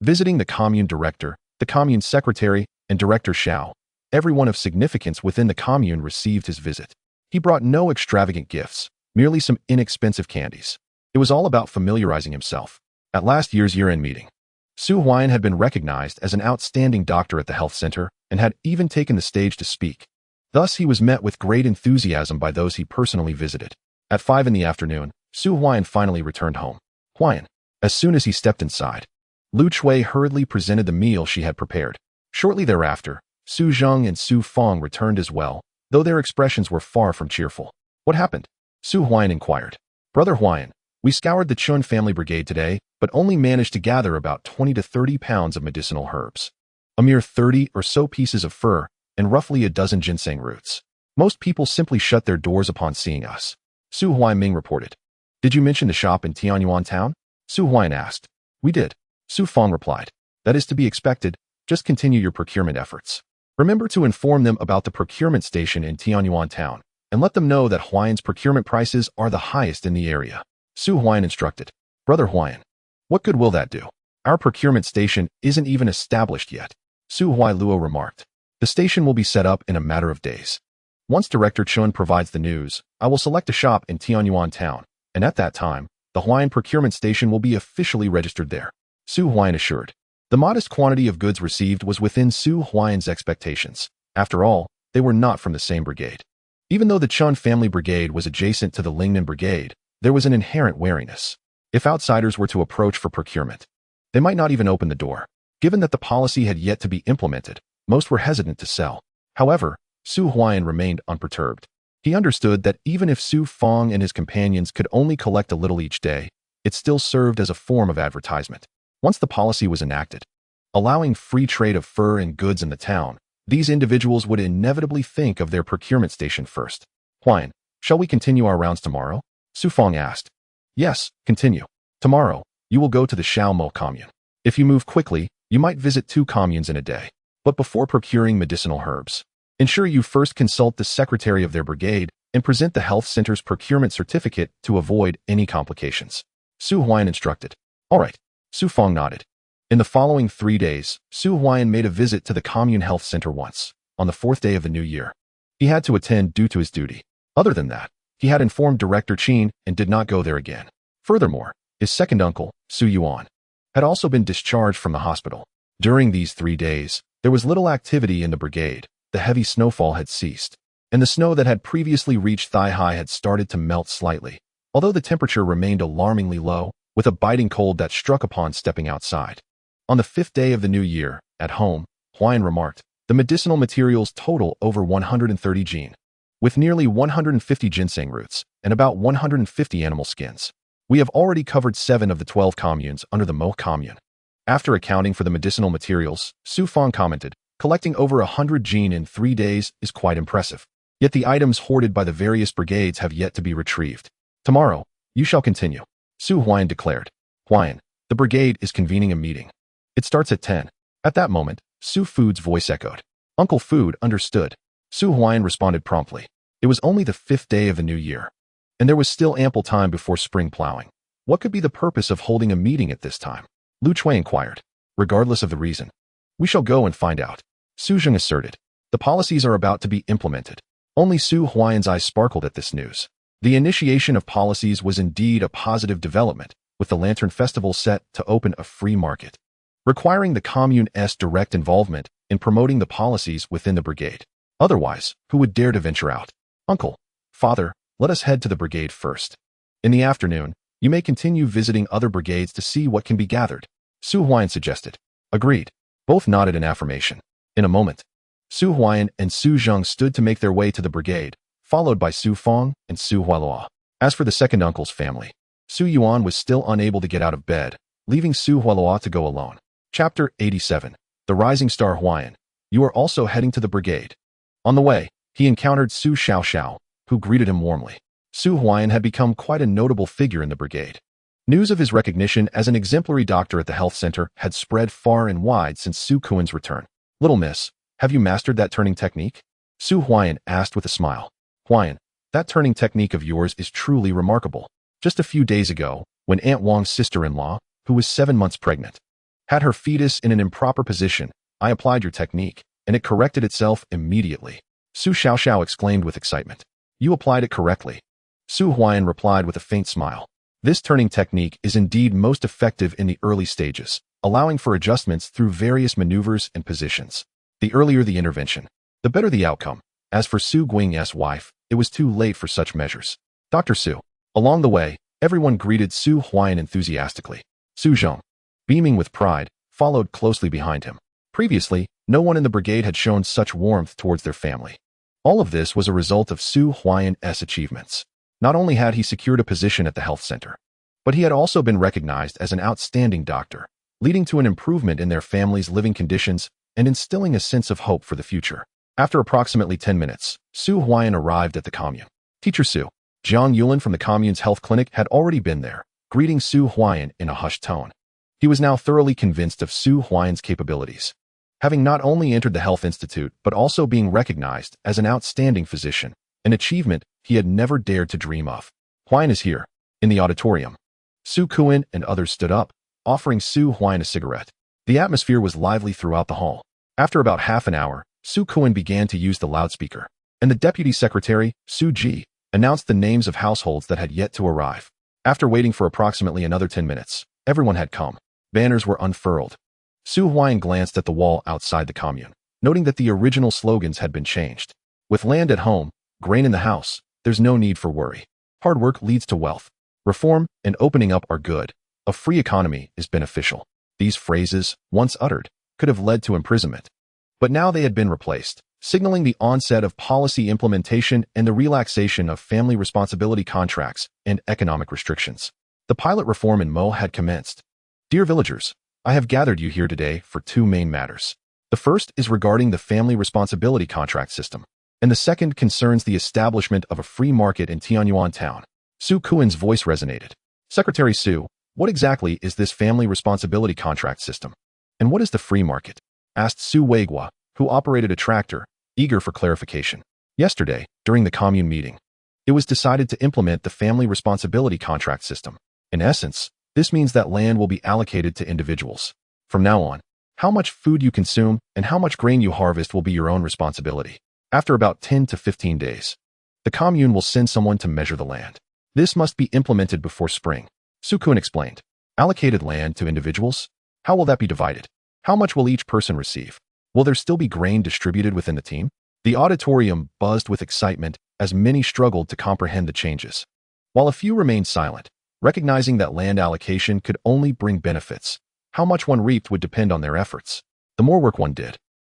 Speaker 1: Visiting the commune director, the commune secretary, and Director Xiao, everyone of significance within the commune received his visit. He brought no extravagant gifts, merely some inexpensive candies. It was all about familiarizing himself. At last year's year-end meeting, Su Huaiyan had been recognized as an outstanding doctor at the health center and had even taken the stage to speak. Thus, he was met with great enthusiasm by those he personally visited. At 5 in the afternoon, Su Huaiyan finally returned home. Huaiyan. As soon as he stepped inside, Lu Chui hurriedly presented the meal she had prepared. Shortly thereafter, Su Zheng and Su Feng returned as well, though their expressions were far from cheerful. What happened? Su Huaiyan inquired. Brother Huaiyan, we scoured the Chun family brigade today, but only managed to gather about 20 to 30 pounds of medicinal herbs. A mere 30 or so pieces of fur, and roughly a dozen ginseng roots. Most people simply shut their doors upon seeing us. Su Huaiming reported. Did you mention the shop in Tianyuan town? Su Huaiyan asked. We did. Su Feng replied. That is to be expected. Just continue your procurement efforts. Remember to inform them about the procurement station in Tianyuan town, and let them know that Huaiyan's procurement prices are the highest in the area. Su Huaiyan instructed. Brother Huaiyan, what good will that do? Our procurement station isn't even established yet. Su Huailuo remarked. The station will be set up in a matter of days. Once Director Chun provides the news, I will select a shop in Tianyuan town, and at that time, the Huaiyan procurement station will be officially registered there. Su Huaiyan assured. The modest quantity of goods received was within Su Huaiyan's expectations. After all, they were not from the same brigade. Even though the Chun family brigade was adjacent to the Lingnan brigade, there was an inherent wariness. If outsiders were to approach for procurement, they might not even open the door. Given that the policy had yet to be implemented, most were hesitant to sell. However, Su Huaiyan remained unperturbed. He understood that even if Su Feng and his companions could only collect a little each day, it still served as a form of advertisement. Once the policy was enacted, allowing free trade of fur and goods in the town, these individuals would inevitably think of their procurement station first. Huaian, shall we continue our rounds tomorrow? Su Feng asked. Yes, continue. Tomorrow, you will go to the Xiaomo commune. If you move quickly, you might visit 2 communes in a day. But before procuring medicinal herbs, ensure you first consult the secretary of their brigade and present the health center's procurement certificate to avoid any complications. Su Huaian instructed. All right. Su Feng nodded. In the following 3 days, Su Huaian made a visit to the commune health center once, on the 4th day of the new year. He had to attend due to his duty. Other than that, he had informed Director Qin and did not go there again. Furthermore, his second uncle, Su Yuan, had also been discharged from the hospital. During these 3 days, there was little activity in the brigade. The heavy snowfall had ceased, and the snow that had previously reached thigh-high had started to melt slightly, although the temperature remained alarmingly low, with a biting cold that struck upon stepping outside. On the 5th day of the new year, at home, Huaian remarked, the medicinal materials total over 130 jin, with nearly 150 ginseng roots and about 150 animal skins. We have already covered 7 of the 12 communes under the Mo commune. After accounting for the medicinal materials, Su Feng commented, collecting over 100 jin in 3 days is quite impressive. Yet the items hoarded by the various brigades have yet to be retrieved. Tomorrow, you shall continue. Su Huaian declared. Huaian, the brigade is convening a meeting. It starts at 10. At that moment, Su Fu's voice echoed. Uncle Fu understood. Su Huaian responded promptly. It was only the 5th day of the new year, and there was still ample time before spring plowing. What could be the purpose of holding a meeting at this time? Lu Chui inquired. Regardless of the reason, we shall go and find out. Su Zheng asserted. The policies are about to be implemented. Only Su Huaian's eyes sparkled at this news. The initiation of policies was indeed a positive development, with the Lantern Festival set to open a free market, requiring the commune's direct involvement in promoting the policies within the brigade. Otherwise, who would dare to venture out? Uncle, father, let us head to the brigade first. In the afternoon, you may continue visiting other brigades to see what can be gathered. Su Huaian suggested. Agreed. Both nodded in affirmation. In a moment, Su Huaian and Su Zheng stood to make their way to the brigade, followed by Su Feng and Su Hualua. As for the second uncle's family, Su Yuan was still unable to get out of bed, leaving Su Hualua to go alone. Chapter 87. The Rising Star Huaian. You are also heading to the brigade. On the way, he encountered Su Xiaoxiao, who greeted him warmly. Su Huaian had become quite a notable figure in the brigade. News of his recognition as an exemplary doctor at the health center had spread far and wide since Su Kuan's return. Little miss, have you mastered that turning technique? Su Huaian asked with a smile. Huaian, that turning technique of yours is truly remarkable. Just a few days ago, when Aunt Wang's sister-in-law, who was 7 months pregnant, had her fetus in an improper position, I applied your technique, and it corrected itself immediately. Su Xiaoxiao exclaimed with excitement. You applied it correctly. Su Huaian replied with a faint smile. This turning technique is indeed most effective in the early stages, allowing for adjustments through various maneuvers and positions. The earlier the intervention, the better the outcome. As for Su Guing's wife, it was too late for such measures. Dr. Su. Along the way, everyone greeted Su Huaian enthusiastically. Su Zheng, beaming with pride, followed closely behind him. Previously, no one in the brigade had shown such warmth towards their family. All of this was a result of Su Huaian's achievements. Not only had he secured a position at the health center, but he had also been recognized as an outstanding doctor, leading to an improvement in their family's living conditions and instilling a sense of hope for the future. After approximately 10 minutes, Su Huaian arrived at the commune. Teacher Su, Jiang Yulin from the commune's health clinic had already been there, greeting Su Huaian in a hushed tone. He was now thoroughly convinced of Su Huaian's capabilities, having not only entered the health institute but also being recognized as an outstanding physician, an achievement he had never dared to dream of. Huaian is here. In the auditorium, Su Kuan and others stood up, offering Su Huaian a cigarette. The atmosphere was lively throughout the hall. After about half an hour, Su Kuan began to use the loudspeaker, and the deputy secretary, Su Ji, announced the names of households that had yet to arrive. After waiting for approximately another 10 minutes, everyone had come. Banners were unfurled. Su Huaian glanced at the wall outside the commune, noting that the original slogans had been changed. With land at home, grain in the house, there's no need for worry. Hard work leads to wealth. Reform and opening up are good. A free economy is beneficial. These phrases, once uttered, could have led to imprisonment. But now they had been replaced, signaling the onset of policy implementation and the relaxation of family responsibility contracts and economic restrictions. The pilot reform in Mo had commenced. Dear villagers, I have gathered you here today for two main matters. The first is regarding the family responsibility contract system, and the second concerns the establishment of a free market in Tianyuan town. Su Kuan's voice resonated. Secretary Su, what exactly is this family responsibility contract system? And what is the free market? Asked Su Weigua, who operated a tractor, eager for clarification. Yesterday, during the commune meeting, it was decided to implement the family responsibility contract system. In essence, this means that land will be allocated to individuals. From now on, how much food you consume and how much grain you harvest will be your own responsibility. After about 10 to 15 days, the commune will send someone to measure the land. This must be implemented before spring. Su Kuan explained. Allocated land to individuals? How will that be divided? How much will each person receive? Will there still be grain distributed within the team? The auditorium buzzed with excitement as many struggled to comprehend the changes, while a few remained silent, recognizing that land allocation could only bring benefits. How much one reaped would depend on their efforts. The more work one did,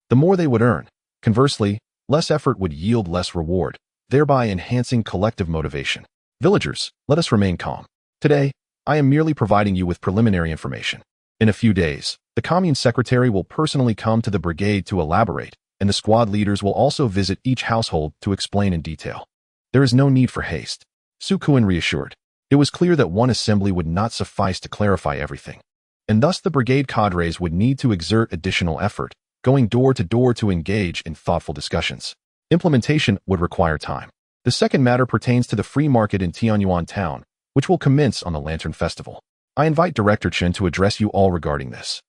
Speaker 1: the more they would earn. Conversely, less effort would yield less reward, thereby enhancing collective motivation. Villagers, let us remain calm. Today, I am merely providing you with preliminary information. In a few days, the commune secretary will personally come to the brigade to elaborate, and the squad leaders will also visit each household to explain in detail. There is no need for haste. Su Kuan reassured. It was clear that one assembly would not suffice to clarify everything, and thus the brigade cadres would need to exert additional effort, going door to door to engage in thoughtful discussions. Implementation would require time. The second matter pertains to the free market in Tianyuan town, which will commence on the Lantern Festival. I invite Director Chen to address you all regarding this.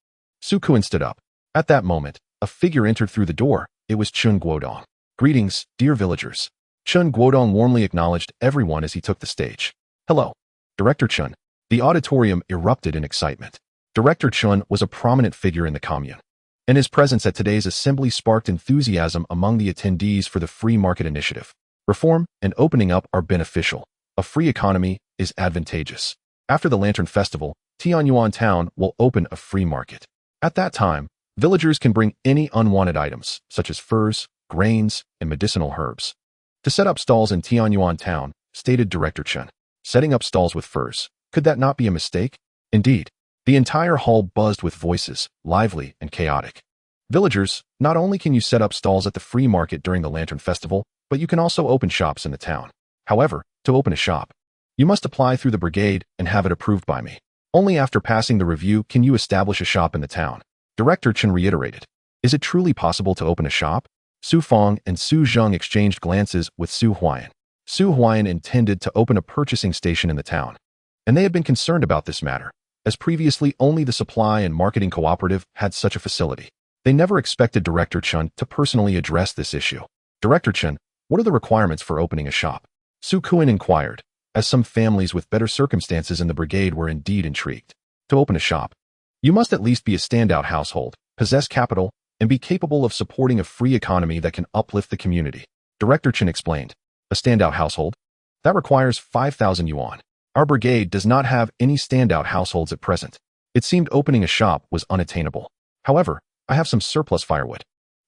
Speaker 1: Su Kuan stood up. At that moment, a figure entered through the door. It was Chun Guodong. Greetings, dear villagers. Chun Guodong warmly acknowledged everyone as he took the stage. Hello, Director Chun. The auditorium erupted in excitement. Director Chun was a prominent figure in the commune, and his presence at today's assembly sparked enthusiasm among the attendees for the free market initiative. Reform and opening up are beneficial. A free economy is advantageous. After the Lantern Festival, Tianyuan town will open a free market. At that time, villagers can bring any unwanted items, such as furs, grains, and medicinal herbs, to set up stalls in Tianyuan town, stated Director Chen. Setting up stalls with furs, could that not be a mistake? Indeed. The entire hall buzzed with voices, lively and chaotic. Villagers, not only can you set up stalls at the free market during the Lantern Festival, but you can also open shops in the town. However, to open a shop, you must apply through the brigade and have it approved by me. Only after passing the review can you establish a shop in the town. Director Chen reiterated. Is it truly possible to open a shop? Su Fong and Su Zheng exchanged glances with Su Huaian. Su Huaian intended to open a purchasing station in the town, and they had been concerned about this matter, as previously only the supply and marketing cooperative had such a facility. They never expected Director Chen to personally address this issue. Director Chen, what are the requirements for opening a shop? Su Kuan inquired, as some families with better circumstances in the brigade were indeed intrigued. To open a shop, you must at least be a standout household, possess capital, and be capable of supporting a free economy that can uplift the community. Director Chen explained. A standout household? That requires 5,000 yuan. Our brigade does not have any standout households at present. It seemed opening a shop was unattainable. However, I have some surplus firewood.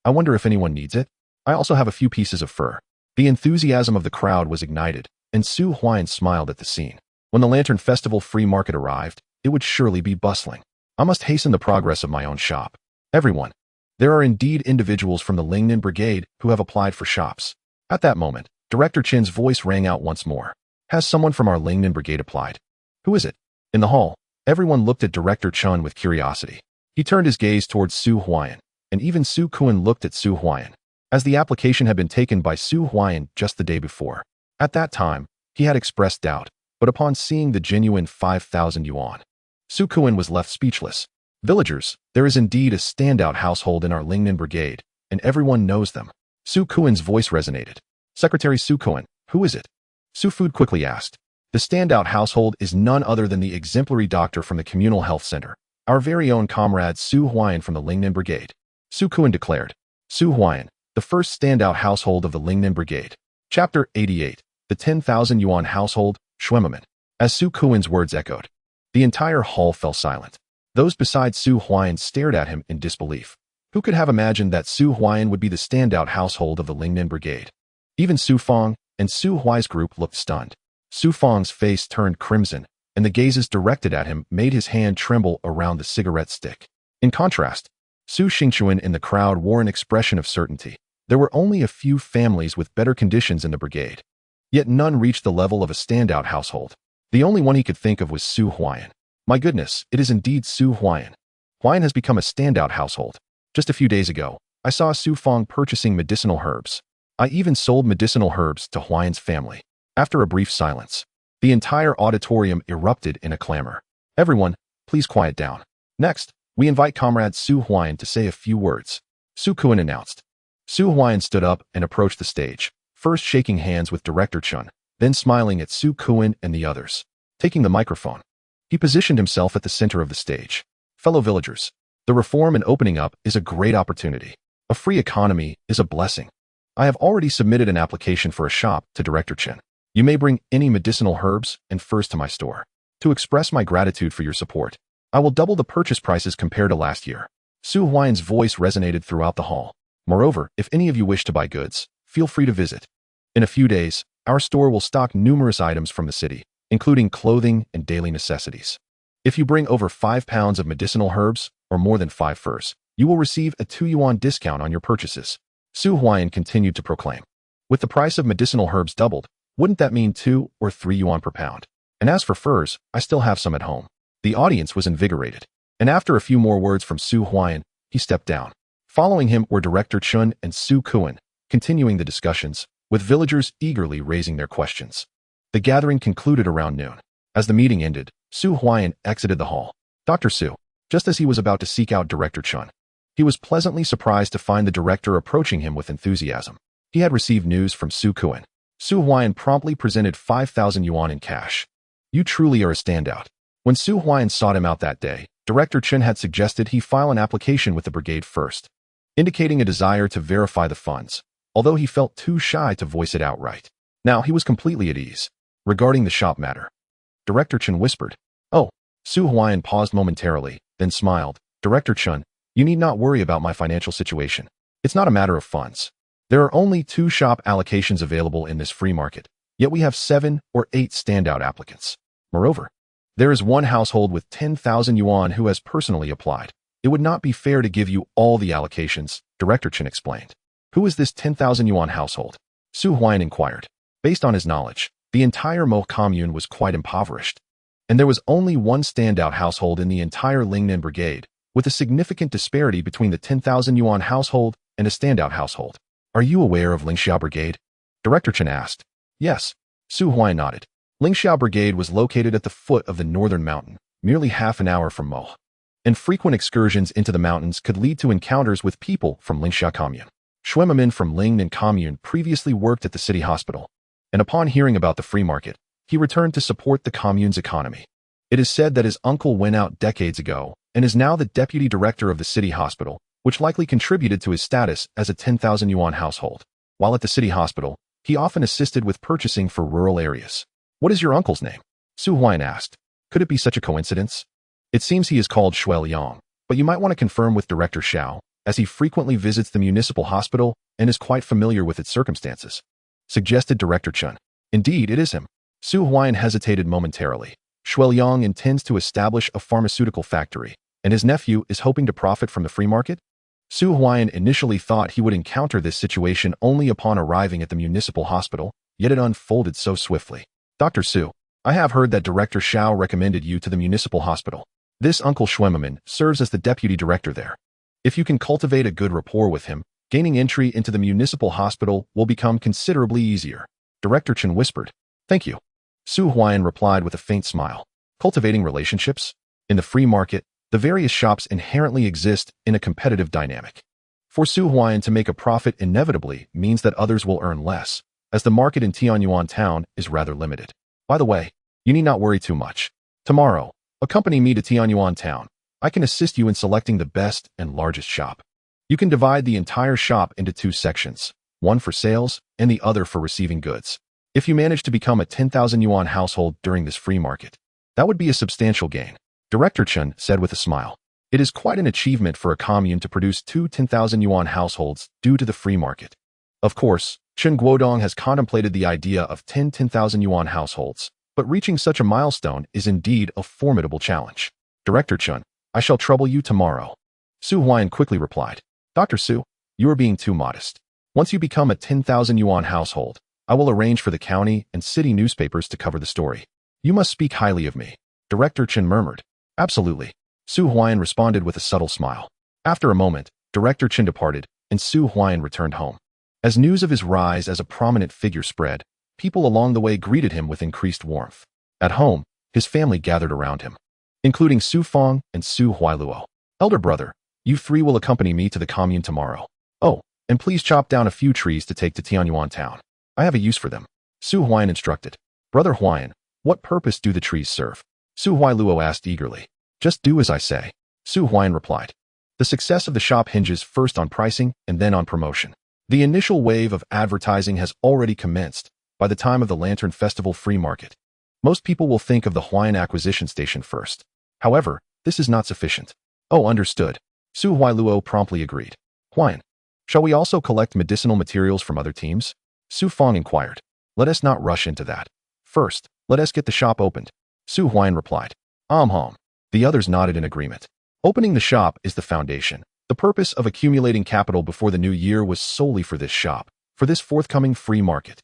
Speaker 1: I wonder if anyone needs it. I also have a few pieces of fur. The enthusiasm of the crowd was ignited, and Su Huaian smiled at the scene. When the Lantern Festival free market arrived, it would surely be bustling. I must hasten the progress of my own shop. Everyone. There are indeed individuals from the Lingnan Brigade who have applied for shops. At that moment, Director Chen's voice rang out once more. Has someone from our Lingnan Brigade applied? Who is it? In the hall, everyone looked at Director Chen with curiosity. He turned his gaze towards Su Huaian, and even Su Kuan looked at Su Huaian, as the application had been taken by Su Huaian just the day before. At that time, he had expressed doubt, but upon seeing the genuine 5,000 yuan, Su Kuan was left speechless. Villagers, there is indeed a standout household in our Lingnan Brigade, and everyone knows them. Su Kuan's voice resonated. Secretary Su Kuan, who is it? Su Food quickly asked. The standout household is none other than the exemplary doctor from the communal health center, our very own comrade Su Huaian from the Lingnan Brigade. Su Kuan declared. Su Huaian, the first standout household of the Lingnan Brigade. Chapter 88, the 10,000 yuan household, Schwemmerman. As Su Kuan's words echoed, the entire hall fell silent. Those beside Su Huaian stared at him in disbelief. Who could have imagined that Su Huaian would be the standout household of the Lingnan Brigade? Even Su Fong and Su Huai's group looked stunned. Su Fong's face turned crimson, and the gazes directed at him made his hand tremble around the cigarette stick. In contrast, Su Xingchuan in the crowd wore an expression of certainty. There were only a few families with better conditions in the brigade, yet none reached the level of a standout household. The only one he could think of was Su Huaian. My goodness, it is indeed Su Huaian. Huaian has become a standout household. Just a few days ago, I saw Su Fong purchasing medicinal herbs. I even sold medicinal herbs to Huaian's family. After a brief silence, the entire auditorium erupted in a clamor. Everyone, please quiet down. Next, we invite Comrade Su Huaian to say a few words. Su Kuan announced. Su Huaian stood up and approached the stage, first shaking hands with Director Chun, then smiling at Su Kuan and the others. Taking the microphone, he positioned himself at the center of the stage. Fellow villagers, the reform and opening up is a great opportunity. A free economy is a blessing. I have already submitted an application for a shop to Director Chen. You may bring any medicinal herbs and furs to my store. To express my gratitude for your support, I will double the purchase prices compared to last year. Su Huaian's voice resonated throughout the hall. Moreover, if any of you wish to buy goods, feel free to visit. In a few days, our store will stock numerous items from the city, including clothing and daily necessities. If you bring over 5 pounds of medicinal herbs or more than 5 furs, you will receive a 2 yuan discount on your purchases. Su Huaian continued to proclaim. With the price of medicinal herbs doubled, wouldn't that mean 2 or 3 yuan per pound? And as for furs, I still have some at home. The audience was invigorated, and after a few more words from Su Huaian, he stepped down. Following him were Director Chun and Su Kuan, continuing the discussions, with villagers eagerly raising their questions. The gathering concluded around noon. As the meeting ended, Su Huaian exited the hall. Dr. Su, just as he was about to seek out Director Chun, he was pleasantly surprised to find the director approaching him with enthusiasm. He had received news from Su Kuan. Su Huaian promptly presented 5,000 yuan in cash. You truly are a standout. When Su Huaian sought him out that day, Director Chen had suggested he file an application with the brigade first, indicating a desire to verify the funds, although he felt too shy to voice it outright. Now he was completely at ease. Regarding the shop matter, Director Chen whispered. Oh, Su Huaian paused momentarily, then smiled. Director Chen, you need not worry about my financial situation. It's not a matter of funds. There are only 2 shop allocations available in this free market, yet we have 7 or 8 standout applicants. Moreover, there is one household with 10,000 yuan who has personally applied. It would not be fair to give you all the allocations, Director Chen explained. Who is this 10,000 yuan household? Su Huaian inquired. Based on his knowledge, the entire Mo commune was quite impoverished, and there was only one standout household in the entire Lingnan brigade, with a significant disparity between the 10,000 yuan household and a standout household. Are you aware of Lingxiao Brigade? Director Chen asked. Yes. Su Huaian nodded. Lingxiao Brigade was located at the foot of the northern mountain, merely half an hour from Mo, and frequent excursions into the mountains could lead to encounters with people from Lingxiao commune. Xuemamin from Lingnan commune previously worked at the city hospital, and upon hearing about the free market, he returned to support the commune's economy. It is said that his uncle went out decades ago and is now the deputy director of the city hospital, which likely contributed to his status as a 10,000 yuan household. While at the city hospital, he often assisted with purchasing for rural areas. What is your uncle's name? Su Huaian asked. Could it be such a coincidence? It seems he is called Huaian, but you might want to confirm with Director Xiao, as he frequently visits the municipal hospital and is quite familiar with its circumstances, suggested Director Chun. Indeed, it is him. Su Huaian hesitated momentarily. Huaian intends to establish a pharmaceutical factory, and his nephew is hoping to profit from the free market? Su Huaian initially thought he would encounter this situation only upon arriving at the municipal hospital, yet it unfolded so swiftly. Dr. Su, I have heard that Director Xiao recommended you to the municipal hospital. This Uncle Xuemamin serves as the deputy director there. If you can cultivate a good rapport with him, gaining entry into the municipal hospital will become considerably easier. Director Chen whispered. Thank you. Su Huaian replied with a faint smile. Cultivating relationships? In the free market, the various shops inherently exist in a competitive dynamic. For Su Huaian to make a profit inevitably means that others will earn less, as the market in Tianyuan town is rather limited. By the way, you need not worry too much. Tomorrow, accompany me to Tianyuan town. I can assist you in selecting the best and largest shop. You can divide the entire shop into 2 sections, one for sales and the other for receiving goods. If you manage to become a 10,000 yuan household during this free market, that would be a substantial gain. Director Chen said with a smile. It is quite an achievement for a commune to produce 2 10,000 yuan households due to the free market. Of course, Chen Guodong has contemplated the idea of 10,000 yuan households, but reaching such a milestone is indeed a formidable challenge. Director Chun, I shall trouble you tomorrow. Su Huaiyan quickly replied. Dr. Su, you are being too modest. Once you become a 10,000 yuan household, I will arrange for the county and city newspapers to cover the story. You must speak highly of me. Director Chen murmured. Absolutely. Su Huaiyan responded with a subtle smile. After a moment, Director Chen departed, and Su Huaiyan returned home. As news of his rise as a prominent figure spread, people along the way greeted him with increased warmth. At home, his family gathered around him, including Su Fong and Su Huailuo. Elder brother, you three will accompany me to the commune tomorrow. Oh, and please chop down a few trees to take to Tianyuan town. I have a use for them. Su Huaiyan instructed. Brother Huaiyan, what purpose do the trees serve? Su Huailuo asked eagerly. Just do as I say. Su Huaiyan replied. The success of the shop hinges first on pricing and then on promotion. The initial wave of advertising has already commenced by the time of the Lantern Festival free market. Most people will think of the Huaian acquisition station first. However, this is not sufficient. Oh, understood. Su Huailuo promptly agreed. Huaiyan, shall we also collect medicinal materials from other teams? Su Fong inquired. Let us not rush into that. First, let us get the shop opened. Su Huaiyan replied. Hom. The others nodded in agreement. Opening the shop is the foundation. The purpose of accumulating capital before the new year was solely for this shop, for this forthcoming free market.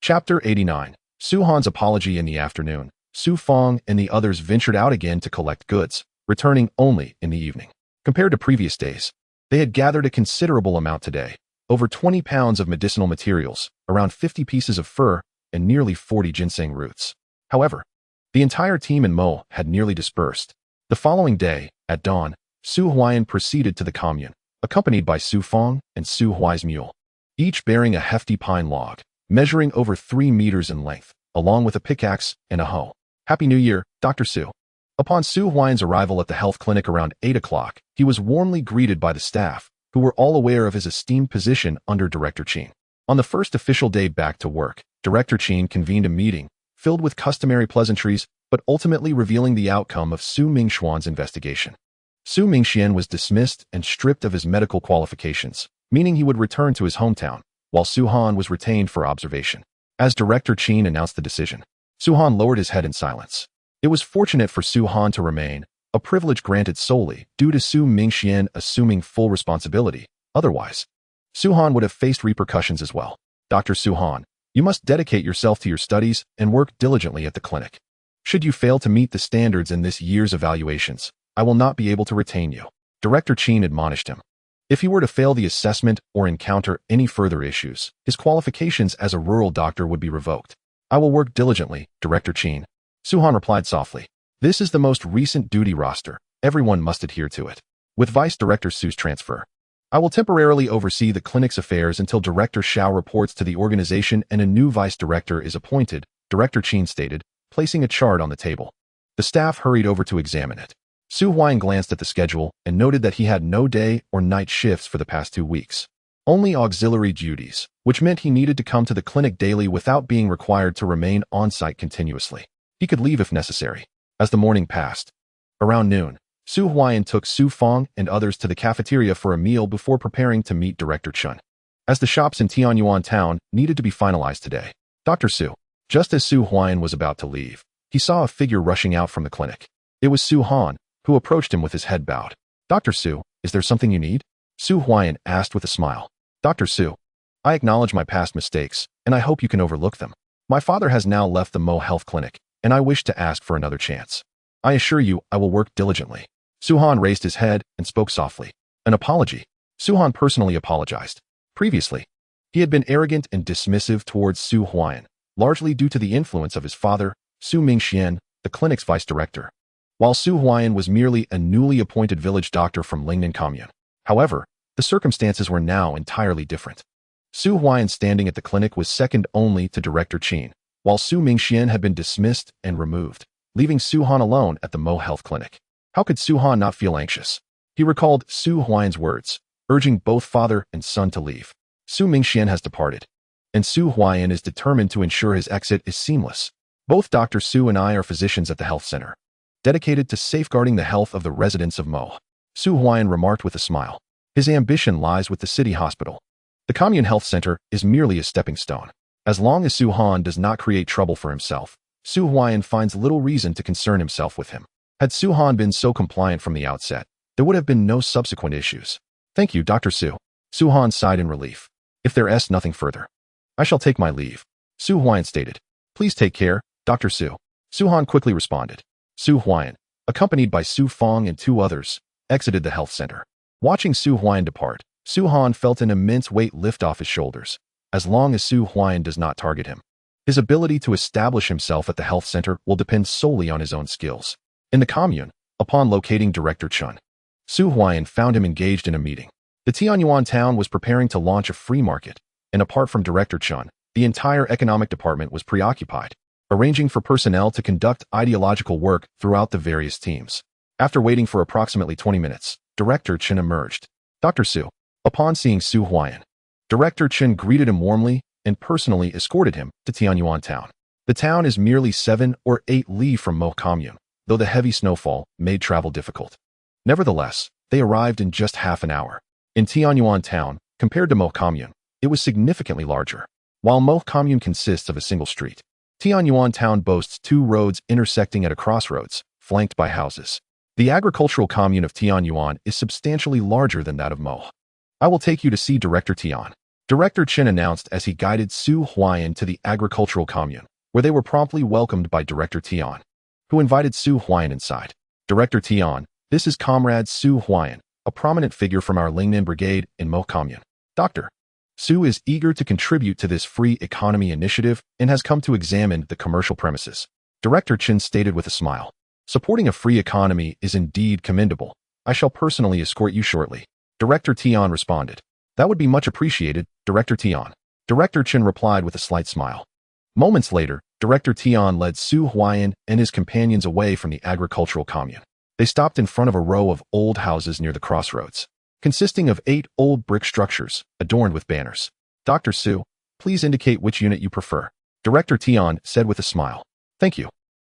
Speaker 1: Chapter 89. Su Han's apology. In the afternoon, Su Fong and the others ventured out again to collect goods, returning only in the evening. Compared to previous days, they had gathered a considerable amount today. Over 20 pounds of medicinal materials, around 50 pieces of fur, and nearly 40 ginseng roots. However, the entire team in Mo had nearly dispersed. The following day, at dawn, Su Huaiyan proceeded to the commune, accompanied by Su Fong and Su Huai's mule, each bearing a hefty pine log, measuring over 3 meters in length, along with a pickaxe and a hoe. Happy New Year, Dr. Su. Upon Su Huaiyan's arrival at the health clinic around 8 o'clock, he was warmly greeted by the staff, who were all aware of his esteemed position under Director Qin. On the first official day back to work, Director Qin convened a meeting, filled with customary pleasantries, but ultimately revealing the outcome of Su Mingxuan's investigation. Su Mingxian was dismissed and stripped of his medical qualifications, meaning he would return to his hometown, while Su Han was retained for observation. As Director Qin announced the decision, Su Han lowered his head in silence. It was fortunate for Su Han to remain, a privilege granted solely due to Su Mingxian assuming full responsibility. Otherwise, Su Han would have faced repercussions as well. Dr. Su Han, you must dedicate yourself to your studies and work diligently at the clinic. Should you fail to meet the standards in this year's evaluations, I will not be able to retain you. Director Qin admonished him. If he were to fail the assessment or encounter any further issues, his qualifications as a rural doctor would be revoked. I will work diligently, Director Qin. Su Han replied softly. This is the most recent duty roster. Everyone must adhere to it. With Vice Director Su's transfer, I will temporarily oversee the clinic's affairs until Director Xiao reports to the organization and a new vice director is appointed, Director Qin stated, placing a chart on the table. The staff hurried over to examine it. Su Huaiyan glanced at the schedule and noted that he had no day or night shifts for the past 2 weeks. Only auxiliary duties, which meant he needed to come to the clinic daily without being required to remain on-site continuously. He could leave if necessary. As the morning passed, around noon, Su Huaiyan took Su Fong and others to the cafeteria for a meal before preparing to meet Director Chun. As the shops in Tianyuan town needed to be finalized today, Dr. Su, just as Su Huaiyan was about to leave, he saw a figure rushing out from the clinic. It was Su Han, who approached him with his head bowed. Dr. Su, is there something you need? Su Huaiyan asked with a smile. Dr. Su, I acknowledge my past mistakes, and I hope you can overlook them. My father has now left the Mo Health Clinic, and I wish to ask for another chance. I assure you I will work diligently. Su Han raised his head and spoke softly. An apology. Su Han personally apologized. Previously, he had been arrogant and dismissive towards Su Huaiyan, largely due to the influence of his father, Su Mingxian, the clinic's vice director, while Su Huaiyan was merely a newly appointed village doctor from Lingnan Commune. However, the circumstances were now entirely different. Su Huaiyan standing at the clinic was second only to Director Qin, while Su Mingxian had been dismissed and removed, leaving Su Han alone at the Mo Health Clinic. How could Su Han not feel anxious? He recalled Su Huaiyan's words, urging both father and son to leave. Su Mingxian has departed, and Su Huaiyan is determined to ensure his exit is seamless. Both Dr. Su and I are physicians at the health center, dedicated to safeguarding the health of the residents of Mo. Su Huaiyan remarked with a smile. His ambition lies with the city hospital. The commune health center is merely a stepping stone. As long as Su Han does not create trouble for himself, Su Huaiyan finds little reason to concern himself with him. Had Su Han been so compliant from the outset, there would have been no subsequent issues. Thank you, Dr. Su. Su Han sighed in relief. If there is nothing further, I shall take my leave. Su Huaiyan stated. Please take care, Dr. Su. Su Han quickly responded. Su Huaiyan, accompanied by Su Fong and 2 others, exited the health center. Watching Su Huaiyan depart, Su Han felt an immense weight lift off his shoulders. As long as Su Huaiyan does not target him, his ability to establish himself at the health center will depend solely on his own skills. In the commune, upon locating Director Chun, Su Huaiyan found him engaged in a meeting. The Tianyuan town was preparing to launch a free market, and apart from Director Chun, the entire economic department was preoccupied, arranging for personnel to conduct ideological work throughout the various teams. After waiting for approximately 20 minutes, Director Chun emerged. Dr. Su. Upon seeing Su Huaiyan, Director Chun greeted him warmly and personally escorted him to Tianyuan town. The town is merely 7 or 8 li from Mo commune, though the heavy snowfall made travel difficult. Nevertheless, they arrived in just half an hour. In Tianyuan town, compared to Mo commune, it was significantly larger. While Mo commune consists of a single street, Tianyuan town boasts 2 roads intersecting at a crossroads, flanked by houses. The agricultural commune of Tianyuan is substantially larger than that of Mo. I will take you to see Director Tian. Director Chen announced as he guided Su Huaiyan to the agricultural commune, where they were promptly welcomed by Director Tian, who invited Su Huaiyan inside. Director Tian, this is Comrade Su Huaiyan, a prominent figure from our Lingnan Brigade in Mo commune. Dr. Su is eager to contribute to this free economy initiative and has come to examine the commercial premises. Director Chen stated with a smile. Supporting a free economy is indeed commendable. I shall personally escort you shortly. Director Tian responded. That would be much appreciated, Director Tian. Director Chen replied with a slight smile. Moments later, Director Tian led Su Huaiyan and his companions away from the agricultural commune. They stopped in front of a row of old houses near the crossroads, consisting of 8 old brick structures adorned with banners. Dr. Su, please indicate which unit you prefer. Director Tian said with a smile. Thank you.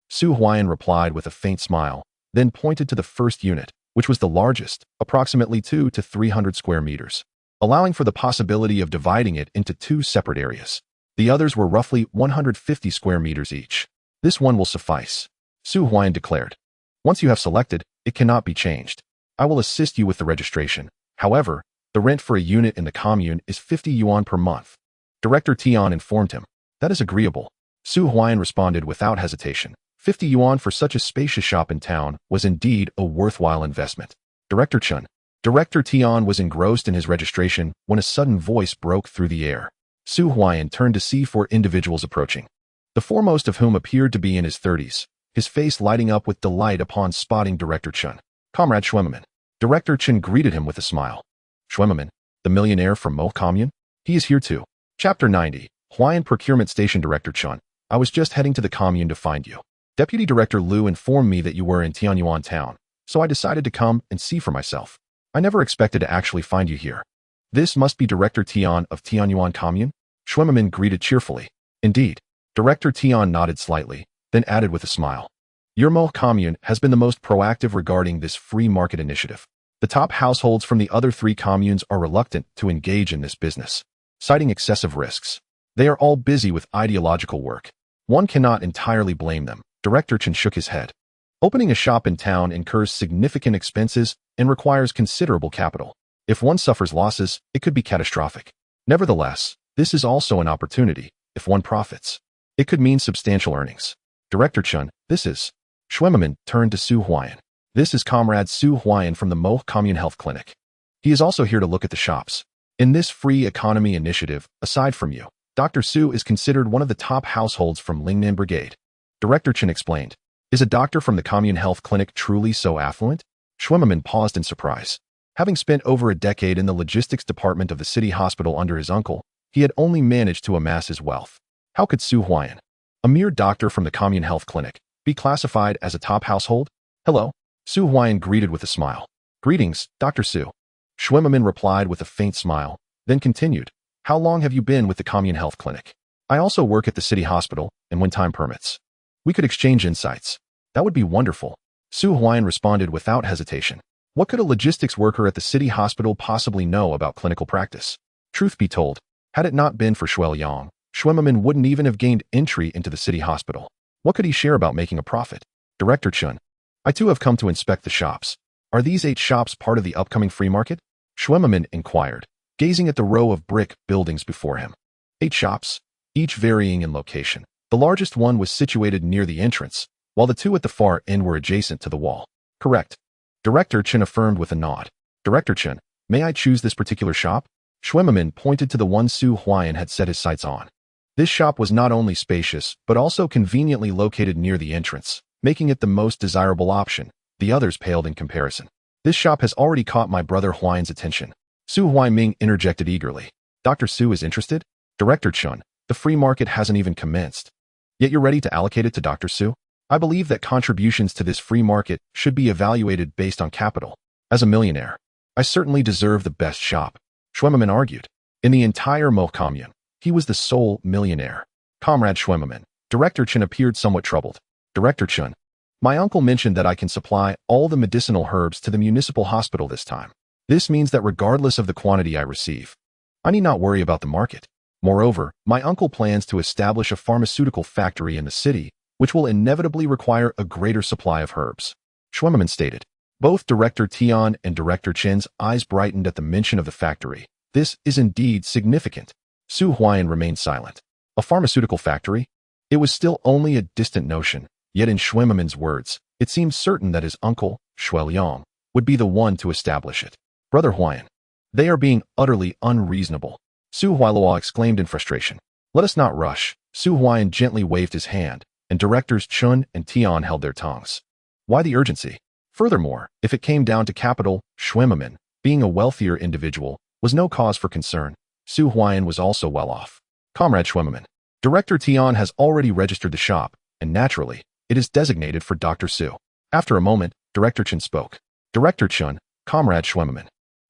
Speaker 1: Su Huaiyan replied with a faint smile, then pointed to the first unit, which was the largest, approximately 200 to 300 square meters, allowing for the possibility of dividing it into 2 separate areas. The others were roughly 150 square meters each. This one will suffice, Su Huaiyan declared. Once you have selected, it cannot be changed. I will assist you with the registration. However, the rent for a unit in the commune is 50 yuan per month. Director Tian informed him. That is agreeable. Su Huaiyan responded without hesitation. 50 yuan for such a spacious shop in town was indeed a worthwhile investment. Director Chun. Director Tian was engrossed in his registration when a sudden voice broke through the air. Su Huaiyan turned to see 4 individuals approaching, the foremost of whom appeared to be in his 30s, his face lighting up with delight upon spotting Director Chun. Comrade Schwemmerman. Director Chen greeted him with a smile. Schwemmerman, the millionaire from Mo commune? He is here too. Chapter 90. Huaiyan Procurement Station. Director Chun. I was just heading to the commune to find you. Deputy Director Liu informed me that you were in Tianyuan town, so I decided to come and see for myself. I never expected to actually find you here. This must be Director Tian of Tianyuan commune? Schwemmerman greeted cheerfully. Indeed. Director Tian nodded slightly, then added with a smile. Your Mo commune has been the most proactive regarding this free market initiative. The top households from the other 3 communes are reluctant to engage in this business, citing excessive risks. They are all busy with ideological work. One cannot entirely blame them. Director Chen shook his head. Opening a shop in town incurs significant expenses and requires considerable capital. If one suffers losses, it could be catastrophic. Nevertheless, this is also an opportunity. If one profits, it could mean substantial earnings. Director Chun, this is. Schwemmerman turned to Su Huaiyan. This is Comrade Su Huaiyan from the Mo Commune Health Clinic. He is also here to look at the shops. In this free economy initiative, aside from you, Dr. Su is considered one of the top households from Lingnan Brigade. Director Chen explained. Is a doctor from the Commune Health Clinic truly so affluent? Schwemmerman paused in surprise. Having spent over a decade in the logistics department of the city hospital under his uncle, he had only managed to amass his wealth. How could Su Huaiyan, a mere doctor from the Commune Health Clinic, be classified as a top household? Hello. Su Huaiyan greeted with a smile. Greetings, Dr. Su. Schwemmerman replied with a faint smile, then continued. How long have you been with the Commune Health Clinic? I also work at the city hospital, and when time permits, we could exchange insights. That would be wonderful. Su Huaiyan responded without hesitation. What could a logistics worker at the city hospital possibly know about clinical practice? Truth be told, had it not been for Shuel Yang, Schwemmerman wouldn't even have gained entry into the city hospital. What could he share about making a profit? Director Chun. I too have come to inspect the shops. Are these 8 shops part of the upcoming free market? Schwemmerman inquired, gazing at the row of brick buildings before him. 8 shops, each varying in location. The largest one was situated near the entrance, while the 2 at the far end were adjacent to the wall. Correct. Director Chen affirmed with a nod. Director Chen, may I choose this particular shop? Schwemmerman pointed to the one Su Huaian had set his sights on. This shop was not only spacious, but also conveniently located near the entrance, making it the most desirable option. The others paled in comparison. This shop has already caught my brother Huaian's attention. Su Huaiming interjected eagerly. Dr. Su is interested? Director Chun, the free market hasn't even commenced. Yet you're ready to allocate it to Dr. Su? I believe that contributions to this free market should be evaluated based on capital. As a millionaire, I certainly deserve the best shop, Schwemmerman argued. In the entire Mo commune, he was the sole millionaire. Comrade Schwemmerman, Director Chun appeared somewhat troubled. Director Chun, my uncle mentioned that I can supply all the medicinal herbs to the municipal hospital this time. This means that regardless of the quantity I receive, I need not worry about the market. Moreover, my uncle plans to establish a pharmaceutical factory in the city, which will inevitably require a greater supply of herbs. Schwemmerman stated. Both Director Tian and Director Chen's eyes brightened at the mention of the factory. This is indeed significant. Su Huaiyan remained silent. A pharmaceutical factory? It was still only a distant notion, yet in Schwemmerman's words, it seemed certain that his uncle, Shuai Liang, would be the one to establish it. Brother Huaiyan, they are being utterly unreasonable. Su Huailuo exclaimed in frustration. Let us not rush. Su Huaiyan gently waved his hand, and Directors Chun and Tian held their tongues. Why the urgency? Furthermore, if it came down to capital, Schwemmerman, being a wealthier individual, was no cause for concern. Su Huaiyan was also well off. Comrade Schwemmerman, Director Tian has already registered the shop, and naturally, it is designated for Dr. Su. After a moment, Director Chun spoke. Director Chun, Comrade Schwemmerman.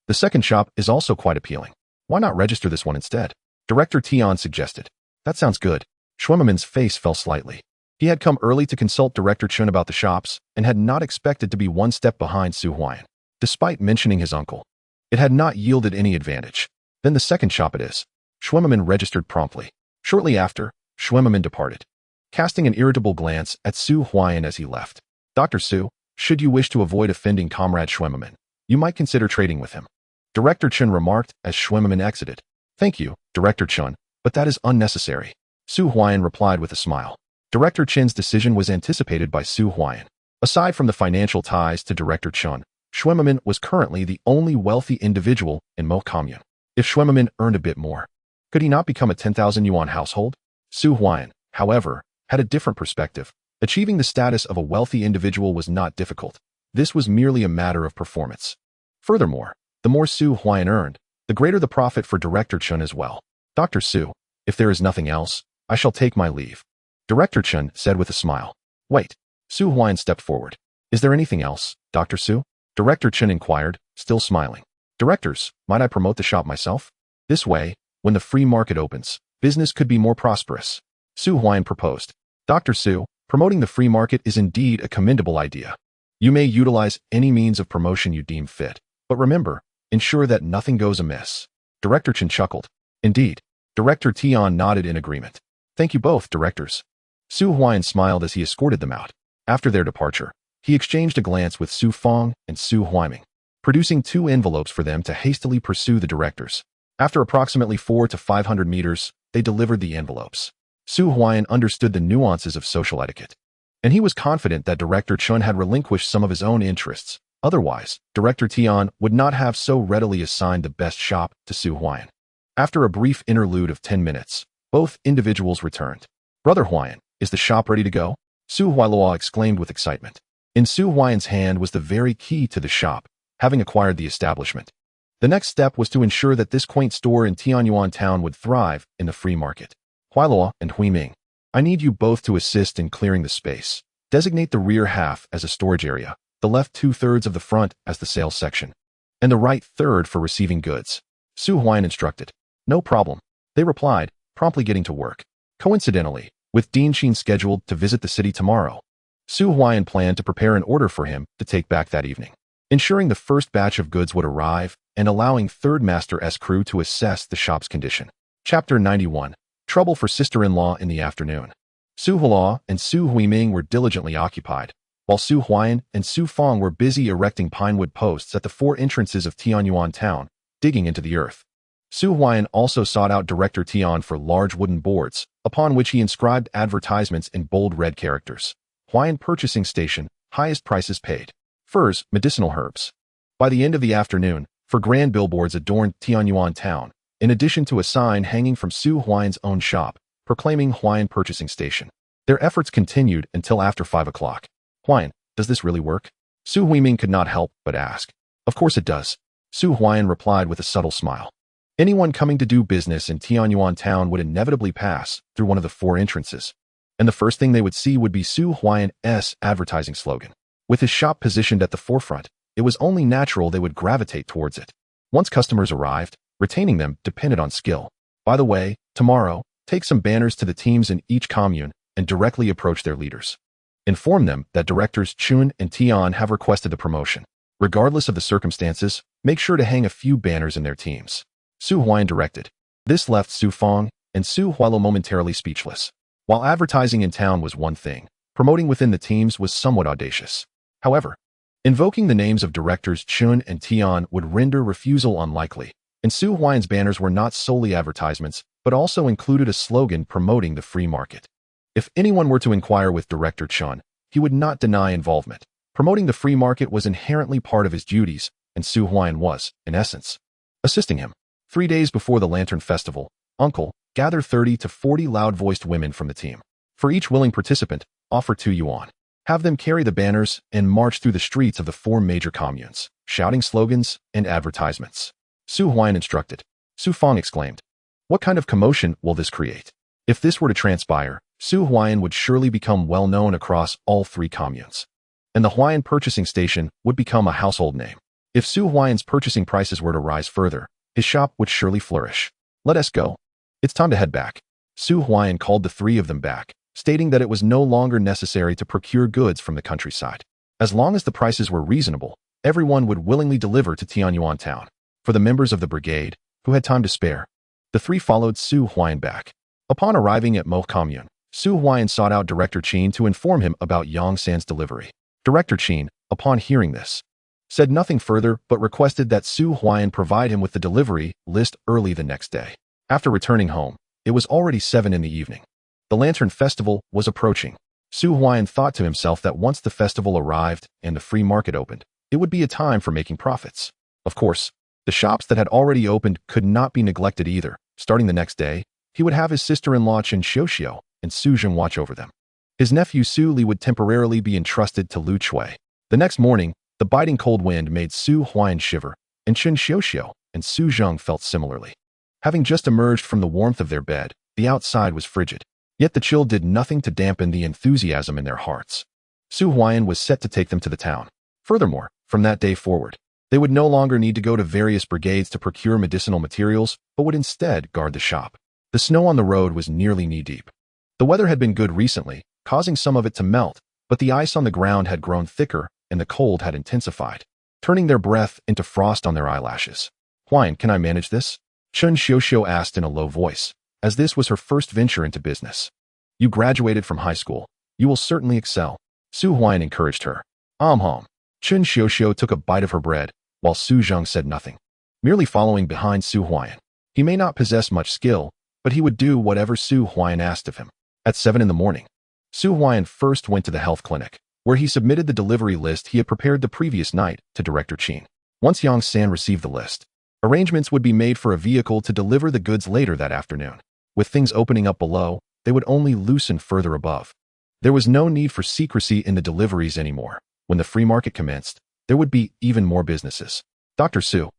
Speaker 1: The second shop is also quite appealing. Why not register this one instead? Director Tian suggested. That sounds good. Schwemmerman's face fell slightly. He had come early to consult Director Chun about the shops and had not expected to be one step behind Su Huaiyan. Despite mentioning his uncle, it had not yielded any advantage. Then the second shop it is. Schwemmerman registered promptly. Shortly after, Schwemmerman departed, casting an irritable glance at Su Huaiyan as he left. Dr. Su, should you wish to avoid offending Comrade Schwemmerman, you might consider trading with him. Director Chun remarked as Schwemmerman exited. Thank you, Director Chun, but that is unnecessary. Su Huaiyan replied with a smile. Director Chen's decision was anticipated by Su Huaiyan. Aside from the financial ties to Director Chun, Schwemmerman was currently the only wealthy individual in Mo commune. If Schwemmerman earned a bit more, could he not become a 10,000 yuan household? Su Huaiyan, however, had a different perspective. Achieving the status of a wealthy individual was not difficult. This was merely a matter of performance. Furthermore, the more Su Huaiyan earned, the greater the profit for Director Chun as well. Dr. Su, if there is nothing else, I shall take my leave. Director Chun said with a smile. Wait. Su Huaiyan stepped forward. Is there anything else, Dr. Su? Director Chun inquired, still smiling. Directors, might I promote the shop myself? This way, when the free market opens, business could be more prosperous. Su Huaiyan proposed. Dr. Su, promoting the free market is indeed a commendable idea. You may utilize any means of promotion you deem fit, but remember, ensure that nothing goes amiss. Director Chun chuckled. Indeed. Director Tian nodded in agreement. Thank you both, directors. Su Huaiyan smiled as he escorted them out. After their departure, he exchanged a glance with Su Feng and Su Huaiming, producing 2 envelopes for them to hastily pursue the directors. After approximately 400 to 500 meters, they delivered the envelopes. Su Huaiyan understood the nuances of social etiquette, and he was confident that Director Chun had relinquished some of his own interests. Otherwise, Director Tian would not have so readily assigned the best shop to Su Huaiyan. After a brief interlude of 10 minutes, both individuals returned. Brother Huaiyan, is the shop ready to go? Su Huailuo exclaimed with excitement. In Su Huaiyan's hand was the very key to the shop, having acquired the establishment. The next step was to ensure that this quaint store in Tianyuan town would thrive in the free market. Huailuo and Huiming, I need you both to assist in clearing the space. Designate the rear half as a storage area, the left 2/3 of the front as the sales section, and the right 1/3 for receiving goods. Su Huaiyan instructed. No problem, they replied, promptly getting to work. Coincidentally, with Dean Sheen scheduled to visit the city tomorrow, Su Huaiyan planned to prepare an order for him to take back that evening, ensuring the first batch of goods would arrive and allowing Third Master S crew to assess the shop's condition. Chapter 91. Trouble for Sister-in-Law in the afternoon. Su Hua and Su Huiming were diligently occupied, while Su Huaian and Su Fong were busy erecting pinewood posts at the 4 entrances of Tianyuan town, digging into the earth. Su Huaian also sought out Director Tian for large wooden boards, upon which he inscribed advertisements in bold red characters. Huaian Purchasing Station, highest prices paid. Furs, medicinal herbs. By the end of the afternoon, grand billboards adorned Tianyuan town, in addition to a sign hanging from Su Huaian's own shop, proclaiming Huaian Purchasing Station. Their efforts continued until after 5 o'clock. Huaian, does this really work? Su Huiming could not help but ask. Of course it does. Su Huaian replied with a subtle smile. Anyone coming to do business in Tianyuan town would inevitably pass through one of the 4 entrances, and the first thing they would see would be Su Huaian's advertising slogan. With his shop positioned at the forefront, it was only natural they would gravitate towards it. Once customers arrived, retaining them depended on skill. By the way, tomorrow, take some banners to the teams in each commune and directly approach their leaders. Inform them that directors Chun and Tian have requested the promotion. Regardless of the circumstances, make sure to hang a few banners in their teams. Su Huaian directed. This left Su Fong and Su Hualo momentarily speechless. While advertising in town was one thing, promoting within the teams was somewhat audacious. However, invoking the names of directors Chun and Tian would render refusal unlikely, and Su Huaian's banners were not solely advertisements, but also included a slogan promoting the free market. If anyone were to inquire with Director Chun, he would not deny involvement. Promoting the free market was inherently part of his duties, and Su Huaian was, in essence, assisting him. 3 days before the Lantern Festival, Uncle, gather 30 to 40 loud-voiced women from the team. For each willing participant, offer 2 yuan. Have them carry the banners and march through the streets of the 4 major communes, shouting slogans and advertisements. Su Huaian instructed. Su Fong exclaimed. What kind of commotion will this create? If this were to transpire, Su Huaian would surely become well known across all 3 communes, and the Huaian Purchasing Station would become a household name. If Su Huaian's purchasing prices were to rise further, his shop would surely flourish. Let us go. It's time to head back. Su Huaian called the 3 of them back, stating that it was no longer necessary to procure goods from the countryside. As long as the prices were reasonable, everyone would willingly deliver to Tianyuan town. For the members of the brigade, who had time to spare, the 3 followed Su Huaian back. Upon arriving at Mo Commune, Su Huaian sought out Director Qin to inform him about Yang San's delivery. Director Qin, upon hearing this, said nothing further but requested that Su Huaian provide him with the delivery list early the next day. After returning home, it was already 7 in the evening. The Lantern Festival was approaching. Su Huaian thought to himself that once the festival arrived and the free market opened, it would be a time for making profits. Of course, the shops that had already opened could not be neglected either. Starting the next day, he would have his sister-in-law Chen Xiuxiu and Su Zheng watch over them. His nephew Su Li would temporarily be entrusted to Lu Chui. The next morning, the biting cold wind made Su Huaian shiver, and Chen Xiuxiu and Su Zheng felt similarly. Having just emerged from the warmth of their bed, the outside was frigid. Yet the chill did nothing to dampen the enthusiasm in their hearts. Su Huaian was set to take them to the town. Furthermore, from that day forward, they would no longer need to go to various brigades to procure medicinal materials, but would instead guard the shop. The snow on the road was nearly knee-deep. The weather had been good recently, causing some of it to melt, but the ice on the ground had grown thicker and the cold had intensified, turning their breath into frost on their eyelashes. Huaian, can I manage this? Chen Xiuxiu asked in a low voice, as this was her first venture into business. You graduated from high school. You will certainly excel. Su Huaian encouraged her. Chen Xiuxiu took a bite of her bread, while Su Zheng said nothing, merely following behind Su Huaian. He may not possess much skill, but he would do whatever Su Huaian asked of him. At 7 in the morning, Su Huaian first went to the health clinic, where he submitted the delivery list he had prepared the previous night to Director Qin. Once Yang San received the list, arrangements would be made for a vehicle to deliver the goods later that afternoon. With things opening up below, they would only loosen further above. There was no need for secrecy in the deliveries anymore. When the free market commenced, there would be even more businesses. Dr. Su,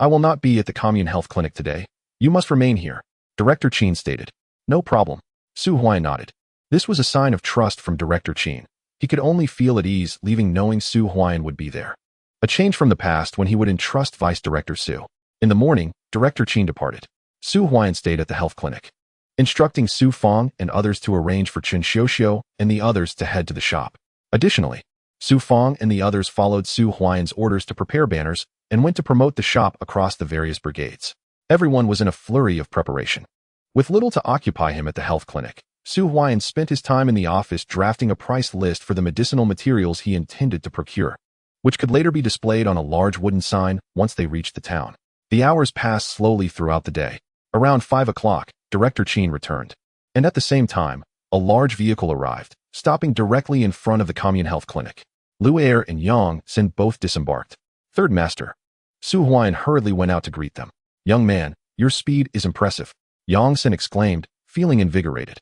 Speaker 1: I will not be at the commune health clinic today. You must remain here, Director Qin stated. No problem. Su Huaian nodded. This was a sign of trust from Director Qin. He could only feel at ease leaving knowing Su Huaian would be there. A change from the past when he would entrust Vice Director Su. In the morning, Director Qin departed. Su Huaian stayed at the health clinic, instructing Su Fong and others to arrange for Chen Xiuxiu and the others to head to the shop. Additionally, Su Fong and the others followed Su Huaian's orders to prepare banners and went to promote the shop across the various brigades. Everyone was in a flurry of preparation. With little to occupy him at the health clinic, Su Huaiyan spent his time in the office drafting a price list for the medicinal materials he intended to procure, which could later be displayed on a large wooden sign once they reached the town. The hours passed slowly throughout the day. Around 5 o'clock, Director Qin returned. And at the same time, a large vehicle arrived, stopping directly in front of the commune health clinic. Lu Er and Yang Sen both disembarked. Third Master. Su Huaiyan hurriedly went out to greet them. Young man, your speed is impressive, Yang Sen exclaimed, feeling invigorated.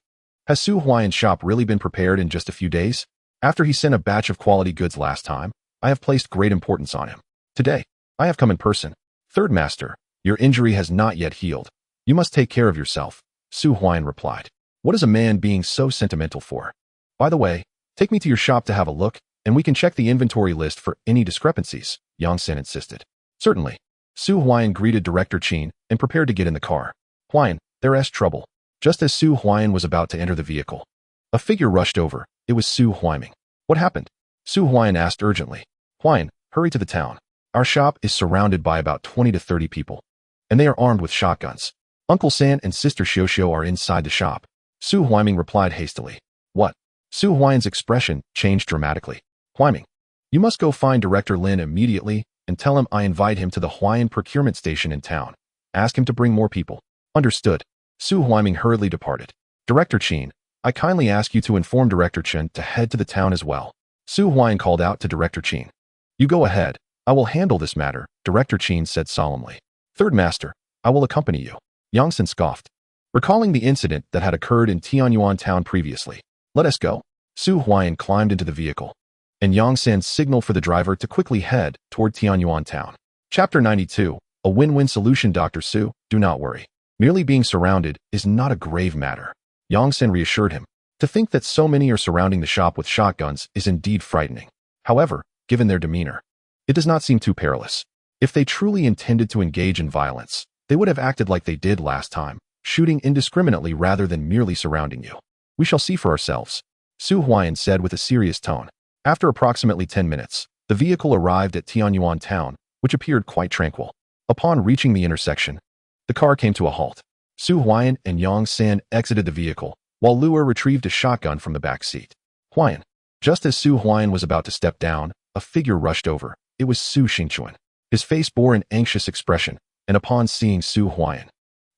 Speaker 1: Has Su Huaiyan's shop really been prepared in just a few days? After he sent a batch of quality goods last time, I have placed great importance on him. Today, I have come in person. Third Master, your injury has not yet healed. You must take care of yourself, Su Huaiyan replied. What is a man being so sentimental for? By the way, take me to your shop to have a look, and we can check the inventory list for any discrepancies, Yang Sen insisted. Certainly. Su Huaiyan greeted Director Qin and prepared to get in the car. Huaiyan, there's trouble. Just as Su Huaiyan was about to enter the vehicle, a figure rushed over. It was Su Huaiyan. What happened? Su Huaiyan asked urgently. Huaiyan, hurry to the town. Our shop is surrounded by about 20 to 30 people, and they are armed with shotguns. Uncle San and Sister Xiaoxiao are inside the shop. Su Huaiyan replied hastily. What? Su Huaiyan's expression changed dramatically. Huaiyan, you must go find Director Lin immediately and tell him I invite him to the Huaian procurement station in town. Ask him to bring more people. Understood. Su Huaiyan hurriedly departed. Director Qin, I kindly ask you to inform Director Chen to head to the town as well. Su Huaiyan called out to Director Qin. You go ahead. I will handle this matter, Director Qin said solemnly. Third Master, I will accompany you. Yang Sen scoffed, recalling the incident that had occurred in Tianyuan town previously. Let us go. Su Huaiyan climbed into the vehicle, and Yang Sen signaled for the driver to quickly head toward Tianyuan town. Chapter 92, a win-win solution. Dr. Su, do not worry. Merely being surrounded is not a grave matter. Yang Sen reassured him. To think that so many are surrounding the shop with shotguns is indeed frightening. However, given their demeanor, it does not seem too perilous. If they truly intended to engage in violence, they would have acted like they did last time, shooting indiscriminately rather than merely surrounding you. We shall see for ourselves, Su Huaiyan said with a serious tone. After approximately 10 minutes, the vehicle arrived at Tianyuan town, which appeared quite tranquil. Upon reaching the intersection, the car came to a halt. Su Huaiyan and Yang Sen exited the vehicle, while Lu Er retrieved a shotgun from the back seat. Huaiyan. Just as Su Huaiyan was about to step down, a figure rushed over. It was Su Xingchuan. His face bore an anxious expression, and upon seeing Su Huaiyan,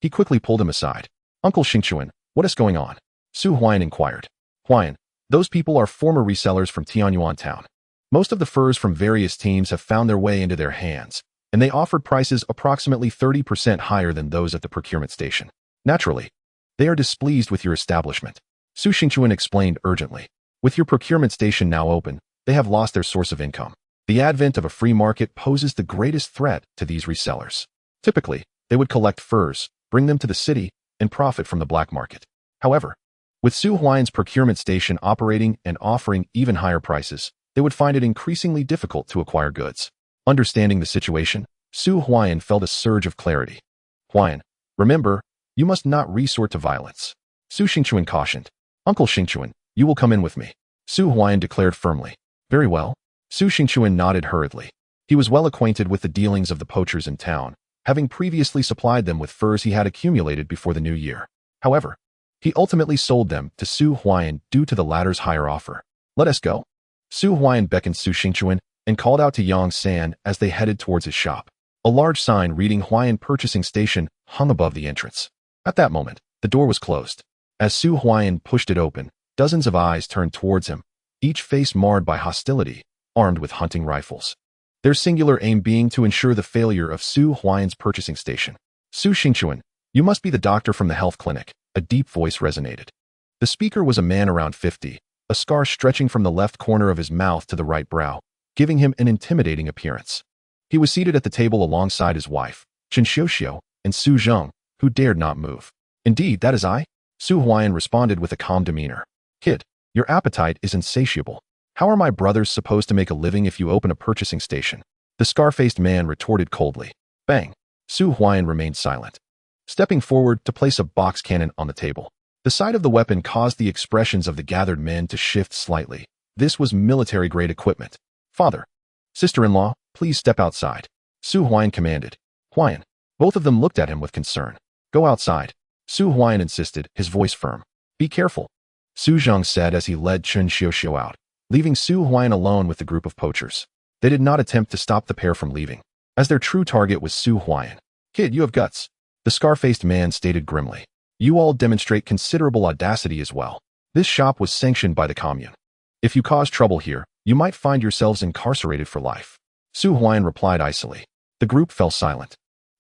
Speaker 1: he quickly pulled him aside. Uncle Xingchuan, what is going on? Su Huaiyan inquired. Huaiyan, those people are former resellers from Tianyuan town. Most of the furs from various teams have found their way into their hands, and they offered prices approximately 30% higher than those at the procurement station. Naturally, they are displeased with your establishment. Su Xingchuan explained urgently. With your procurement station now open, they have lost their source of income. The advent of a free market poses the greatest threat to these resellers. Typically, they would collect furs, bring them to the city, and profit from the black market. However, with Su Huaiyan's procurement station operating and offering even higher prices, they would find it increasingly difficult to acquire goods. Understanding the situation, Su Huaiyan felt a surge of clarity. Huaiyan, remember, you must not resort to violence. Su Xingchuan cautioned. Uncle Xingchuan, you will come in with me. Su Huaiyan declared firmly. Very well. Su Xingchuan nodded hurriedly. He was well acquainted with the dealings of the poachers in town, having previously supplied them with furs he had accumulated before the new year. However, he ultimately sold them to Su Huaiyan due to the latter's higher offer. Let us go. Su Huaiyan beckoned Su Xingchuan and called out to Yang San as they headed towards his shop. A large sign reading Huaiyan Purchasing Station hung above the entrance. At that moment, the door was closed. As Su Huaiyan pushed it open, dozens of eyes turned towards him, each face marred by hostility, armed with hunting rifles. Their singular aim being to ensure the failure of Su Huaiyan's purchasing station. Su Xingchuan, you must be the doctor from the health clinic, a deep voice resonated. The speaker was a man around 50, a scar stretching from the left corner of his mouth to the right brow, giving him an intimidating appearance. He was seated at the table alongside his wife, Chen Xiaoxiao, and Su Zheng, who dared not move. Indeed, that is I, Su Huaiyan responded with a calm demeanor. Kid, your appetite is insatiable. How are my brothers supposed to make a living if you open a purchasing station? The scar-faced man retorted coldly. Bang! Su Huaiyan remained silent, stepping forward to place a box cannon on the table. The sight of the weapon caused the expressions of the gathered men to shift slightly. This was military-grade equipment. Father, sister-in-law, please step outside, Su Huaiyan commanded. Huaiyan. Both of them looked at him with concern. Go outside, Su Huaiyan insisted, his voice firm. Be careful, Su Zheng said as he led Chen Xiuxiu out, leaving Su Huaiyan alone with the group of poachers. They did not attempt to stop the pair from leaving, as their true target was Su Huaiyan. Kid, you have guts, the scar-faced man stated grimly. You all demonstrate considerable audacity as well. This shop was sanctioned by the commune. If you cause trouble here, you might find yourselves incarcerated for life. Su Huaiyan replied icily. The group fell silent,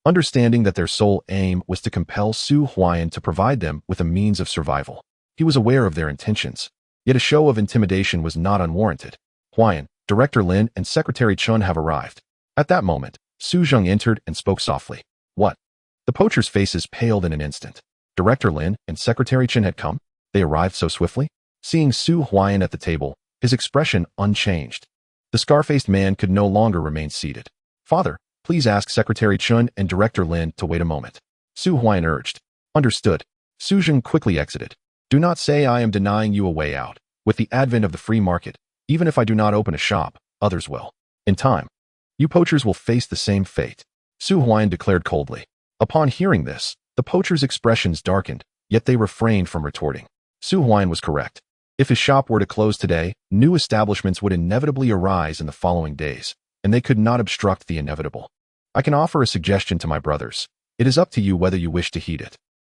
Speaker 1: understanding that their sole aim was to compel Su Huaiyan to provide them with a means of survival. He was aware of their intentions, yet a show of intimidation was not unwarranted. Huaiyan, Director Lin, and Secretary Chun have arrived. At that moment, Su Zheng entered and spoke softly. What? The poachers' faces paled in an instant. Director Lin and Secretary Chen had come? They arrived so swiftly? Seeing Su Huaiyan at the table, his expression unchanged. The scar-faced man could no longer remain seated. Father, please ask Secretary Chun and Director Lin to wait a moment. Su Huaiyan urged. Understood. Su Zheng quickly exited. Do not say I am denying you a way out. With the advent of the free market, even if I do not open a shop, others will. In time, you poachers will face the same fate, Su Huaiyan declared coldly. Upon hearing this, the poachers' expressions darkened, yet they refrained from retorting. Su Huaiyan was correct. If his shop were to close today, new establishments would inevitably arise in the following days, and they could not obstruct the inevitable. I can offer a suggestion to my brothers. It is up to you whether you wish to heed it.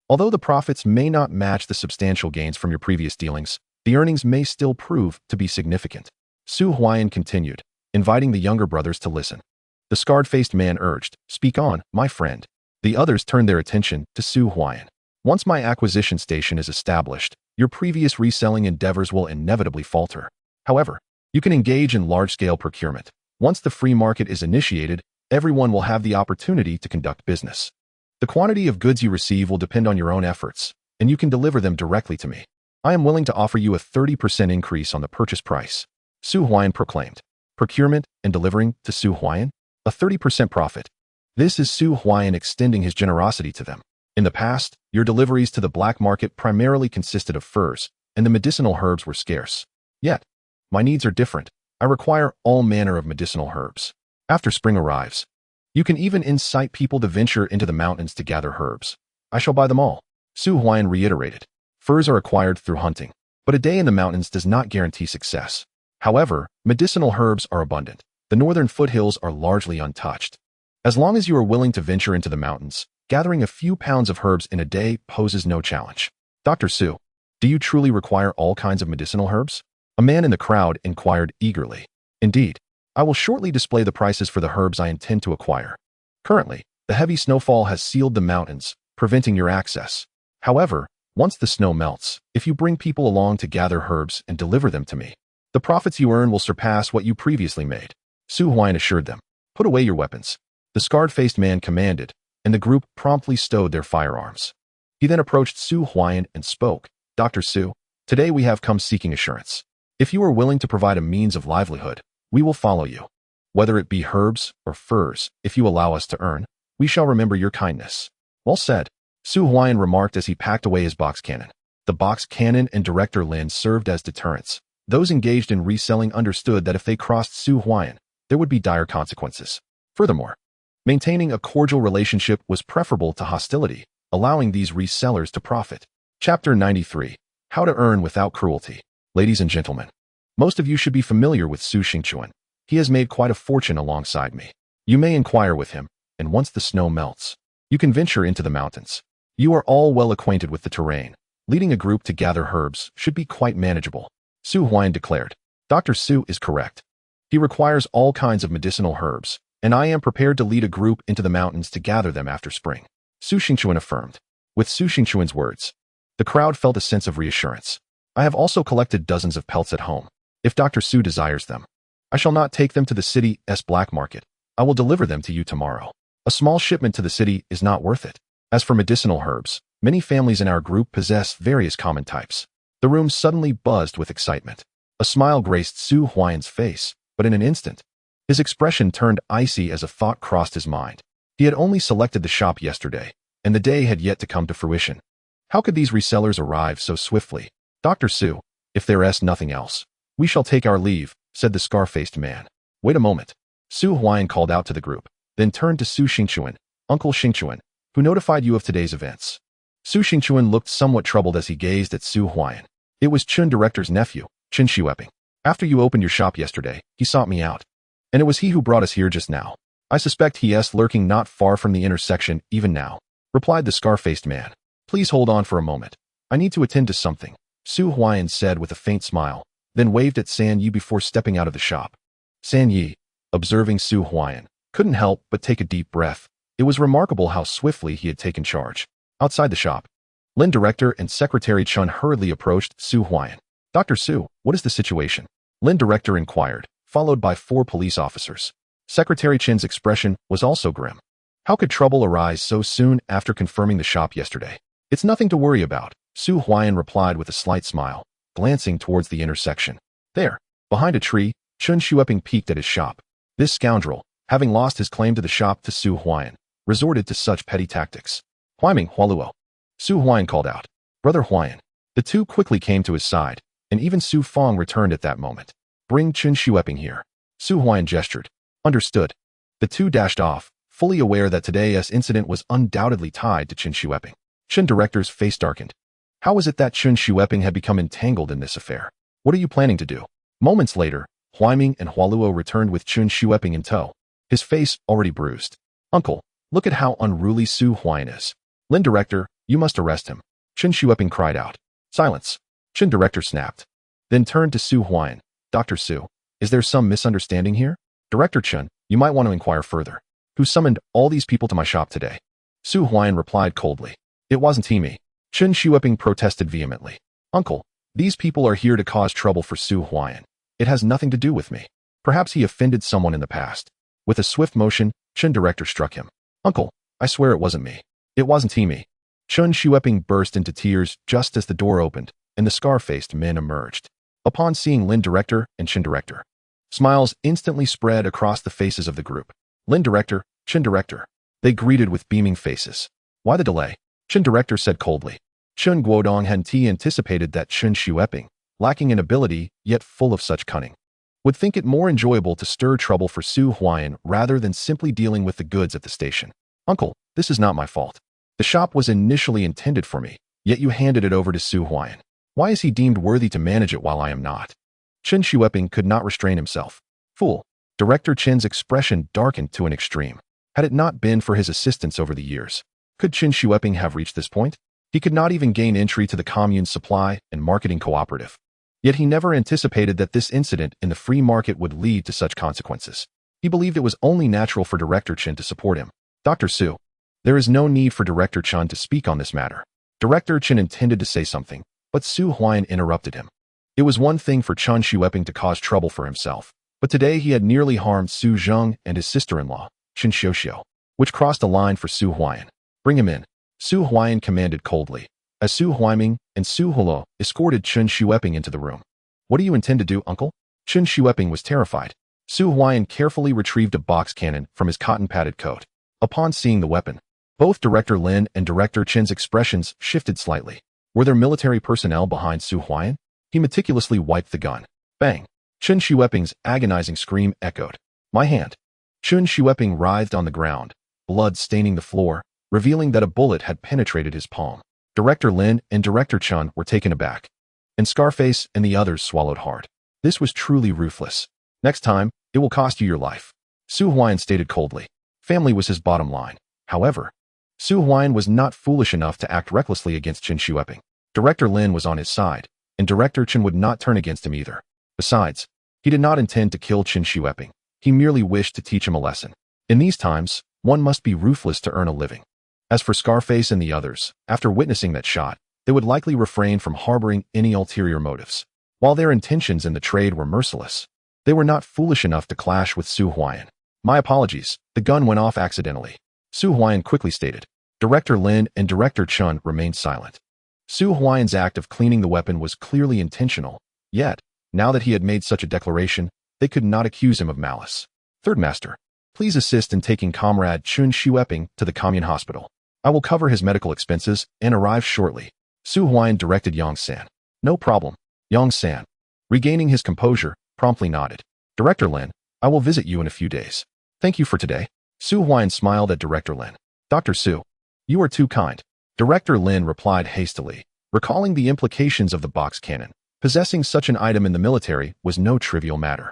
Speaker 1: Although the profits may not match the substantial gains from your previous dealings, the earnings may still prove to be significant. Su Huaiyan continued, inviting the younger brothers to listen. The scarred-faced man urged, Speak on, my friend. The others turned their attention to Su Huaiyan. Once my acquisition station is established, your previous reselling endeavors will inevitably falter. However, you can engage in large-scale procurement. Once the free market is initiated, everyone will have the opportunity to conduct business. The quantity of goods you receive will depend on your own efforts, and you can deliver them directly to me. I am willing to offer you a 30% increase on the purchase price, Su Huaiyan proclaimed. Procurement and delivering to Su Huaiyan? A 30% profit. This is Su Huaiyan extending his generosity to them. In the past, your deliveries to the black market primarily consisted of furs, and the medicinal herbs were scarce. Yet, my needs are different. I require all manner of medicinal herbs. After spring arrives, you can even incite people to venture into the mountains to gather herbs. I shall buy them all, Su Huaiyan reiterated. Furs are acquired through hunting, but a day in the mountains does not guarantee success. However, medicinal herbs are abundant. The northern foothills are largely untouched. As long as you are willing to venture into the mountains, gathering a few pounds of herbs in a day poses no challenge. Dr. Su, do you truly require all kinds of medicinal herbs? A man in the crowd inquired eagerly. Indeed, I will shortly display the prices for the herbs I intend to acquire. Currently, the heavy snowfall has sealed the mountains, preventing your access. However, once the snow melts, if you bring people along to gather herbs and deliver them to me, the profits you earn will surpass what you previously made, Su Huaiyan assured them. Put away your weapons, the scarred-faced man commanded, and the group promptly stowed their firearms. He then approached Su Huaiyan and spoke. Dr. Su, today we have come seeking assurance. If you are willing to provide a means of livelihood, we will follow you. Whether it be herbs or furs, if you allow us to earn, we shall remember your kindness. Well said, Su Huaiyan remarked as he packed away his box cannon. The box cannon and Director Lin served as deterrents. Those engaged in reselling understood that if they crossed Su Huaiyan, there would be dire consequences. Furthermore, maintaining a cordial relationship was preferable to hostility, allowing these resellers to profit. Chapter 93. How to Earn Without Cruelty. Ladies and gentlemen, most of you should be familiar with Su Xingchuan. He has made quite a fortune alongside me. You may inquire with him, and once the snow melts, you can venture into the mountains. You are all well acquainted with the terrain. Leading a group to gather herbs should be quite manageable, Su Huaiyan declared. Dr. Su is correct. He requires all kinds of medicinal herbs, and I am prepared to lead a group into the mountains to gather them after spring, Su Xingchuan affirmed. With Su Xingchuan's words, the crowd felt a sense of reassurance. I have also collected dozens of pelts at home. If Dr. Su desires them, I shall not take them to the city's black market. I will deliver them to you tomorrow. A small shipment to the city is not worth it. As for medicinal herbs, many families in our group possess various common types. The room suddenly buzzed with excitement. A smile graced Su Huaiyan's face, but in an instant, his expression turned icy as a thought crossed his mind. He had only selected the shop yesterday, and the day had yet to come to fruition. How could these resellers arrive so swiftly? Dr. Su, if there is nothing else, we shall take our leave, said the scar-faced man. Wait a moment. Su Huaiyan called out to the group, then turned to Su Xingchuan, Uncle Xingchuan, who notified you of today's events. Su Xingchuan looked somewhat troubled as he gazed at Su Huaian. It was Chun Director's nephew, Chen Xueping. After you opened your shop yesterday, he sought me out. And it was he who brought us here just now. I suspect he is lurking not far from the intersection even now, replied the scar-faced man. Please hold on for a moment. I need to attend to something, Su Huaian said with a faint smile, then waved at San Yi before stepping out of the shop. San Yi, observing Su Huaian, couldn't help but take a deep breath. It was remarkable how swiftly he had taken charge. Outside the shop, Lin Director and Secretary Chun hurriedly approached Su Huaian. Dr. Su, what is the situation? Lin Director inquired, followed by 4 police officers. Secretary Chen's expression was also grim. How could trouble arise so soon after confirming the shop yesterday? It's nothing to worry about, Su Huaian replied with a slight smile, glancing towards the intersection. There, behind a tree, Chun Xueping peeked at his shop. This scoundrel, having lost his claim to the shop to Su Huaian, resorted to such petty tactics. Huaiming Hualuo. Su Huaian called out. Brother Huaian. The two quickly came to his side, and even Su Fong returned at that moment. Bring Chun Xueping here. Su Huaian gestured. Understood. The two dashed off, fully aware that today's incident was undoubtedly tied to Chun Xueping. Chun Director's face darkened. How was it that Chun Xueping had become entangled in this affair? What are you planning to do? Moments later, Huaiming and Hualuo returned with Chun Xueping in tow, his face already bruised. Uncle, look at how unruly Su Huaian is. Lin Director, you must arrest him. Chun Xueping cried out. Silence. Chun Director snapped. Then turned to Su Huaian. Dr. Su, is there some misunderstanding here? Director Chun, you might want to inquire further. Who summoned all these people to my shop today? Su Huaian replied coldly. It wasn't me. Chun Xueping protested vehemently. Uncle, these people are here to cause trouble for Su Huaian. It has nothing to do with me. Perhaps he offended someone in the past. With a swift motion, Chun Director struck him. Uncle, I swear it wasn't me. It wasn't me. Chun Xueping burst into tears just as the door opened, and the scar-faced men emerged. Upon seeing Lin Director and Chun Director, smiles instantly spread across the faces of the group. Lin Director, Chun Director. They greeted with beaming faces. Why the delay? Chun Director said coldly. Chun Guodong had anticipated that Chun Xueping, lacking in ability yet full of such cunning, would think it more enjoyable to stir trouble for Su Huaian rather than simply dealing with the goods at the station. Uncle, this is not my fault. The shop was initially intended for me, yet you handed it over to Su Huaian. Why is he deemed worthy to manage it while I am not? Chun Xueping could not restrain himself. Fool. Director Chen's expression darkened to an extreme. Had it not been for his assistance over the years, could Chun Xueping have reached this point? He could not even gain entry to the commune's supply and marketing cooperative. Yet he never anticipated that this incident in the free market would lead to such consequences. He believed it was only natural for Director Chen to support him. Dr. Su, there is no need for Director Chen to speak on this matter. Director Chen intended to say something, but Su Huaian interrupted him. It was one thing for Chun Xueping to cause trouble for himself, but today he had nearly harmed Su Zheng and his sister-in-law, Chen Xiuxiu, which crossed a line for Su Huaian. Bring him in. Su Huaian commanded coldly, as Su Huaiming and Su Hulo escorted Chun Xueping into the room. What do you intend to do, uncle? Chun Xueping was terrified. Su Huaian carefully retrieved a box cannon from his cotton-padded coat. Upon seeing the weapon, both Director Lin and Director Chen's expressions shifted slightly. Were there military personnel behind Su Huaian? He meticulously wiped the gun. Bang! Chun Xueping's agonizing scream echoed. My hand. Chun Xueping writhed on the ground, blood staining the floor, revealing that a bullet had penetrated his palm. Director Lin and Director Chun were taken aback, and Scarface and the others swallowed hard. This was truly ruthless. Next time, it will cost you your life. Su Huaian stated coldly. Family was his bottom line. However, Su Huaian was not foolish enough to act recklessly against Chun Xueping. Director Lin was on his side, and Director Chen would not turn against him either. Besides, he did not intend to kill Chun Xueping. He merely wished to teach him a lesson. In these times, one must be ruthless to earn a living. As for Scarface and the others, after witnessing that shot, they would likely refrain from harboring any ulterior motives. While their intentions in the trade were merciless, they were not foolish enough to clash with Su Huaian. My apologies, the gun went off accidentally. Su Huaian quickly stated. Director Lin and Director Chun remained silent. Su Huaian's act of cleaning the weapon was clearly intentional, yet, now that he had made such a declaration, they could not accuse him of malice. Third Master, please assist in taking Comrade Chun Xueping to the commune hospital. I will cover his medical expenses and arrive shortly. Su Huaian directed Yang San. No problem. Yang San, regaining his composure, promptly nodded. Director Lin, I will visit you in a few days. Thank you for today. Su Huaian smiled at Director Lin. Dr. Su, you are too kind. Director Lin replied hastily, recalling the implications of the box cannon. Possessing such an item in the military was no trivial matter.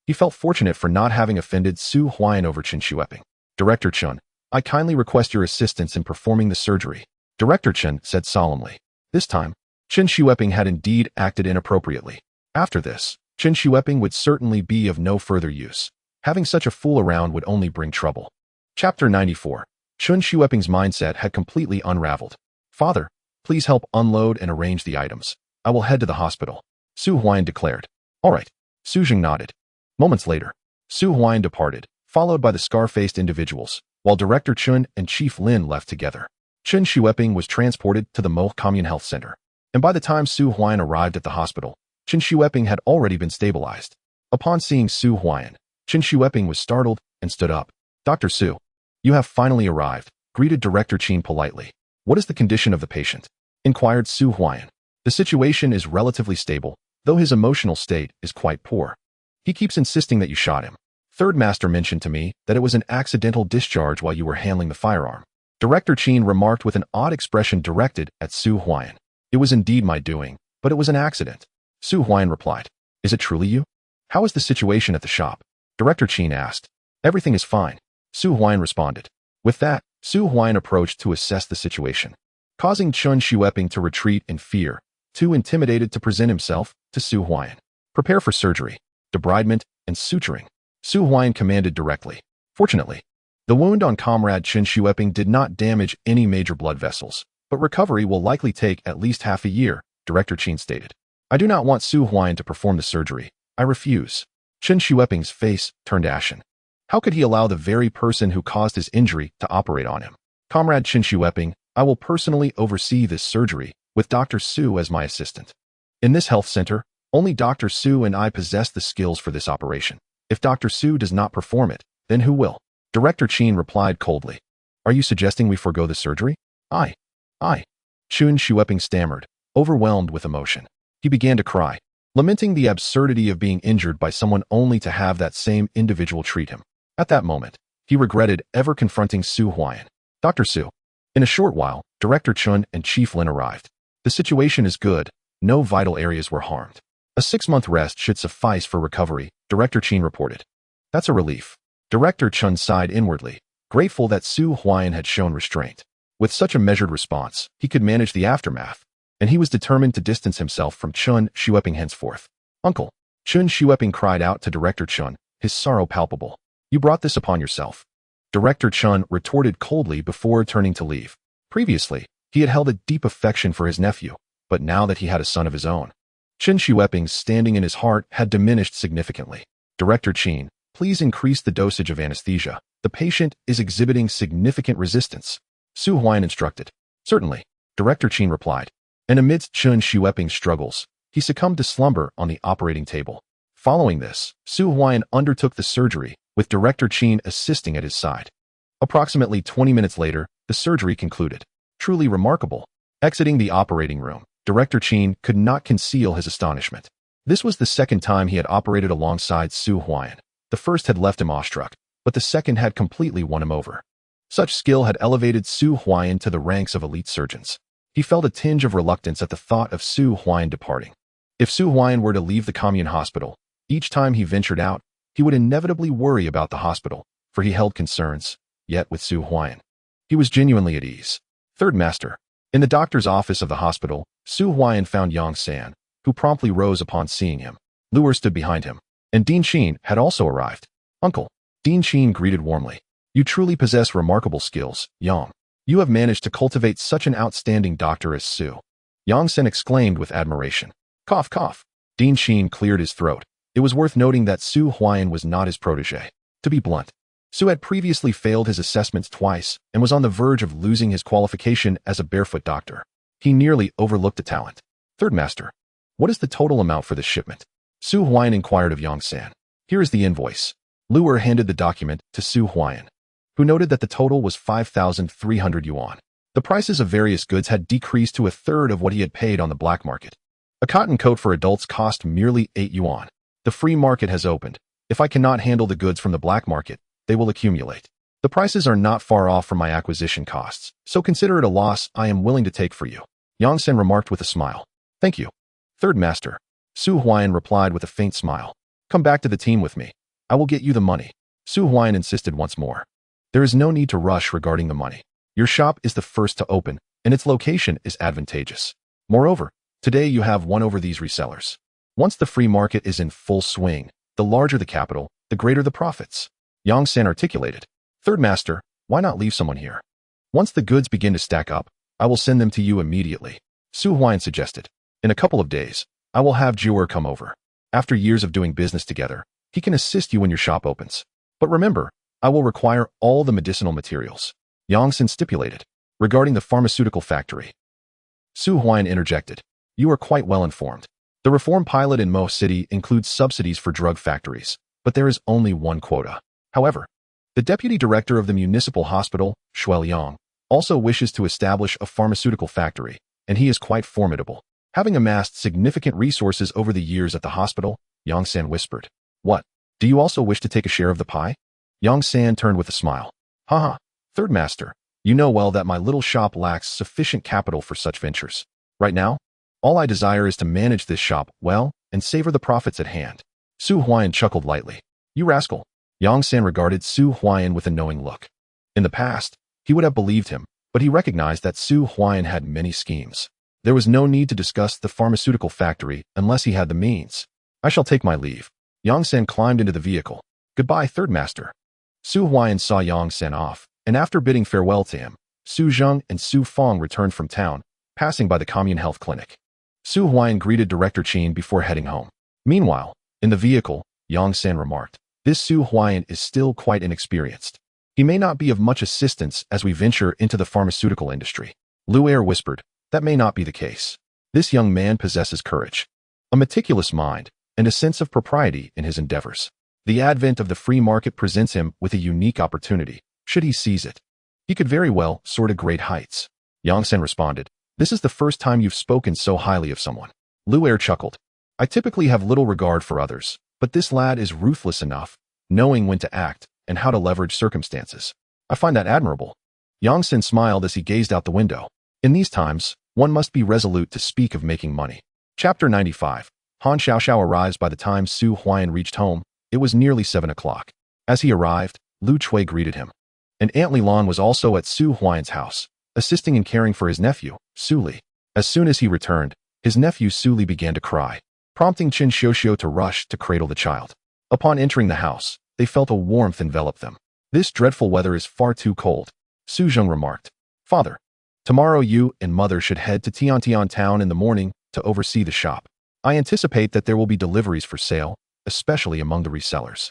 Speaker 1: He felt fortunate for not having offended Su Huaiyan over Chen Xueping. Director Chen, I kindly request your assistance in performing the surgery, Director Chen said solemnly. This time, Chen Xueping had indeed acted inappropriately. After this, Chen Xueping would certainly be of no further use. Having such a fool around would only bring trouble. Chapter 94. Chen Xueping's mindset had completely unraveled. Father, please help unload and arrange the items. I will head to the hospital, Su Huaiyan declared. All right. Su Jing nodded. Moments later, Su Huaiyan departed, followed by the scar-faced individuals, while Director Chen and Chief Lin left together. Chen Xueping was transported to the Mo Commune Health Center, and by the time Su Huaiyan arrived at the hospital, Chen Xueping had already been stabilized. Upon seeing Su Huaiyan, Chen Xueping was startled and stood up. Dr. Su, you have finally arrived, greeted Director Chen politely. What is the condition of the patient? Inquired Su Huaiyan. The situation is relatively stable, though his emotional state is quite poor. He keeps insisting that you shot him. Third Master mentioned to me that it was an accidental discharge while you were handling the firearm. Director Chen remarked with an odd expression directed at Su Huaiyan. It was indeed my doing, but it was an accident. Su Huaiyan replied. Is it truly you? How is the situation at the shop? Director Chen asked. Everything is fine, Su Huaiyan responded. With that, Su Huaiyan approached to assess the situation, causing Chen Xueping to retreat in fear, too intimidated to present himself to Su Huaiyan. Prepare for surgery, debridement, and suturing, Su Huaiyan commanded directly. Fortunately, the wound on Comrade Chen Xueping did not damage any major blood vessels, but recovery will likely take at least half a year, Director Chen stated. I do not want Su Huaiyan to perform the surgery. I refuse. Chen Xueping's face turned ashen. How could he allow the very person who caused his injury to operate on him? Comrade Chen Xueping, I will personally oversee this surgery, with Dr. Su as my assistant. In this health center, only Dr. Su and I possess the skills for this operation. If Dr. Su does not perform it, then who will? Director Chen replied coldly. Are you suggesting we forego the surgery? I. Chen Xueping stammered, overwhelmed with emotion. He began to cry, lamenting the absurdity of being injured by someone only to have that same individual treat him. At that moment, he regretted ever confronting Su Huaiyan. Dr. Su. In a short while, Director Chen and Chief Lin arrived. The situation is good. No vital areas were harmed. A 6-month rest should suffice for recovery, Director Chen reported. That's a relief. Director Chen sighed inwardly, grateful that Su Huaiyan had shown restraint. With such a measured response, he could manage the aftermath, and he was determined to distance himself from Chen Xueping henceforth. Uncle, Chen Xueping cried out to Director Chen, his sorrow palpable. You brought this upon yourself. Director Chen retorted coldly before turning to leave. Previously, he had held a deep affection for his nephew, but now that he had a son of his own, Chen Xueping's standing in his heart had diminished significantly. Director Chen, please increase the dosage of anesthesia. The patient is exhibiting significant resistance, Su Huaiyan instructed. Certainly, Director Chen replied. And amidst Chen Xueping's struggles, he succumbed to slumber on the operating table. Following this, Su Huaiyan undertook the surgery, with Director Chen assisting at his side. Approximately 20 minutes later, the surgery concluded. Truly remarkable. Exiting the operating room, Director Chen could not conceal his astonishment. This was the second time he had operated alongside Su Huaiyan. The first had left him awestruck, but the second had completely won him over. Such skill had elevated Su Huaiyan to the ranks of elite surgeons. He felt a tinge of reluctance at the thought of Su Huaiyan departing. If Su Huaiyan were to leave the commune hospital, each time he ventured out, he would inevitably worry about the hospital, for he held concerns. Yet with Su Huaiyan, he was genuinely at ease. Third Master. In the doctor's office of the hospital, Su Huaiyan found Yang San, who promptly rose upon seeing him. Luer stood behind him, and Dean Qin had also arrived. Uncle, Dean Qin greeted warmly. You truly possess remarkable skills, Yang. You have managed to cultivate such an outstanding doctor as Su. Yang San exclaimed with admiration. Cough, cough. Dean Qin cleared his throat. It was worth noting that Su Huaiyan was not his protege. To be blunt, Su had previously failed his assessments twice and was on the verge of losing his qualification as a barefoot doctor. He nearly overlooked the talent. Third Master. What is the total amount for this shipment? Su Huaiyan inquired of Yang San. Here is the invoice. Luer handed the document to Su Huaiyan, who noted that the total was 5,300 yuan. The prices of various goods had decreased to a third of what he had paid on the black market. A cotton coat for adults cost merely 8 yuan. The free market has opened. If I cannot handle the goods from the black market, they will accumulate. The prices are not far off from my acquisition costs, so consider it a loss I am willing to take for you, Yang Sen remarked with a smile. Thank you. Third master. Su Huaiyan replied with a faint smile. Come back to the team with me. I will get you the money. Su Huaiyan insisted once more. There is no need to rush regarding the money. Your shop is the first to open, and its location is advantageous. Moreover, today you have won over these resellers. Once the free market is in full swing, the larger the capital, the greater the profits. Yang Sen articulated. Third master, why not leave someone here? Once the goods begin to stack up, I will send them to you immediately. Su Huaiyan suggested. In a couple of days, I will have Jiwer come over. After years of doing business together, he can assist you when your shop opens. But remember, I will require all the medicinal materials. Yang Sen stipulated. Regarding the pharmaceutical factory. Su Huaiyan interjected. You are quite well informed. The reform pilot in Mo City includes subsidies for drug factories, but there is only one quota. However, the deputy director of the municipal hospital, Huaian, also wishes to establish a pharmaceutical factory, and he is quite formidable. Having amassed significant resources over the years at the hospital, Yang San whispered. What? Do you also wish to take a share of the pie? Yang San turned with a smile. Haha, third master, you know well that my little shop lacks sufficient capital for such ventures. Right now, all I desire is to manage this shop well and savor the profits at hand. Su Huaiyan chuckled lightly. You rascal. Yang San regarded Su Huaiyan with a knowing look. In the past, he would have believed him, but he recognized that Su Huaiyan had many schemes. There was no need to discuss the pharmaceutical factory unless he had the means. I shall take my leave. Yang San climbed into the vehicle. Goodbye, third master. Su Huaiyan saw Yang San off, and after bidding farewell to him, Su Zheng and Su Feng returned from town, passing by the commune health clinic. Su Huaiyan greeted Director Qin before heading home. Meanwhile, in the vehicle, Yang San remarked, this Su Huaiyan is still quite inexperienced. He may not be of much assistance as we venture into the pharmaceutical industry. Lu Er whispered, that may not be the case. This young man possesses courage, a meticulous mind, and a sense of propriety in his endeavors. The advent of the free market presents him with a unique opportunity. Should he seize it, he could very well soar to great heights. Yang Sen responded, this is the first time you've spoken so highly of someone. Lu Er chuckled. I typically have little regard for others, but this lad is ruthless enough, knowing when to act and how to leverage circumstances. I find that admirable. Yang Sen smiled as he gazed out the window. In these times, one must be resolute to speak of making money. Chapter 95. Han Xiaoxiao arrives. By the time Su Huaiyan reached home, it was nearly 7 o'clock. As he arrived, Lu Chui greeted him. And Aunt Li Lan was also at Su Huaiyan's house, assisting in caring for his nephew, Su Li. As soon as he returned, his nephew Su Li began to cry, prompting Qin Xiuxiu to rush to cradle the child. Upon entering the house, they felt a warmth envelop them. This dreadful weather is far too cold, Su Zheng remarked. Father, tomorrow you and mother should head to Tiantian town in the morning to oversee the shop. I anticipate that there will be deliveries for sale, especially among the resellers.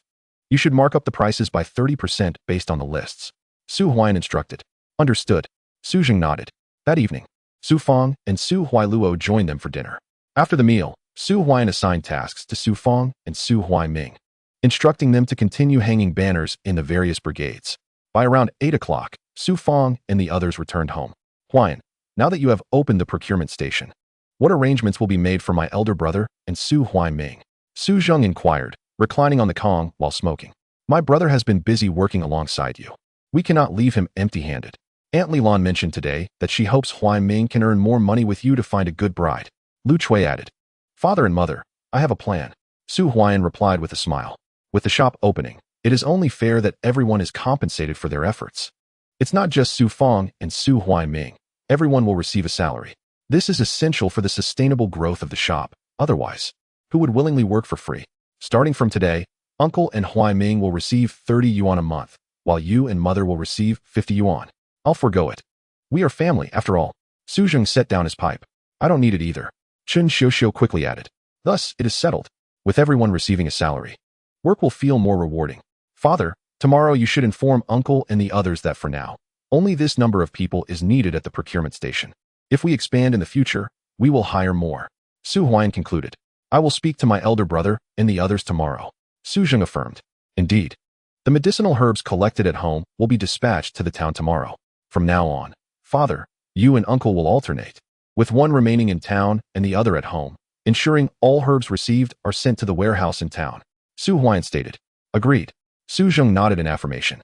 Speaker 1: You should mark up the prices by 30% based on the lists. Su Huaiyan instructed. Understood. Su Zheng nodded. That evening, Su Feng and Su Huailuo joined them for dinner. After the meal, Su Huaiyan assigned tasks to Su Feng and Su Huaiming, instructing them to continue hanging banners in the various brigades. By around 8 o'clock, Su Feng and the others returned home. Huaiyan, now that you have opened the procurement station, what arrangements will be made for my elder brother and Su Huaiming? Su Zheng inquired, reclining on the Kong while smoking. My brother has been busy working alongside you. We cannot leave him empty-handed. Aunt Li Lan mentioned today that she hopes Huaiming can earn more money with you to find a good bride. Lu Chui added. Father and mother, I have a plan. Su Huaiyan replied with a smile. With the shop opening, it is only fair that everyone is compensated for their efforts. It's not just Su Feng and Su Huaiming. Everyone will receive a salary. This is essential for the sustainable growth of the shop. Otherwise, who would willingly work for free? Starting from today, Uncle and Huaiming will receive 30 yuan a month, while you and mother will receive 50 yuan. I'll forego it. We are family, after all. Su Zheng set down his pipe. I don't need it either. Qin Xiuxiu quickly added. Thus, it is settled. With everyone receiving a salary, work will feel more rewarding. Father, tomorrow you should inform Uncle and the others that for now, only this number of people is needed at the procurement station. If we expand in the future, we will hire more. Su Huaiyan concluded. I will speak to my elder brother and the others tomorrow. Su Zheng affirmed. Indeed. The medicinal herbs collected at home will be dispatched to the town tomorrow. From now on, Father, you and Uncle will alternate, with one remaining in town and the other at home, ensuring all herbs received are sent to the warehouse in town. Su Huaiyan stated. Agreed. Su Zheng nodded in affirmation.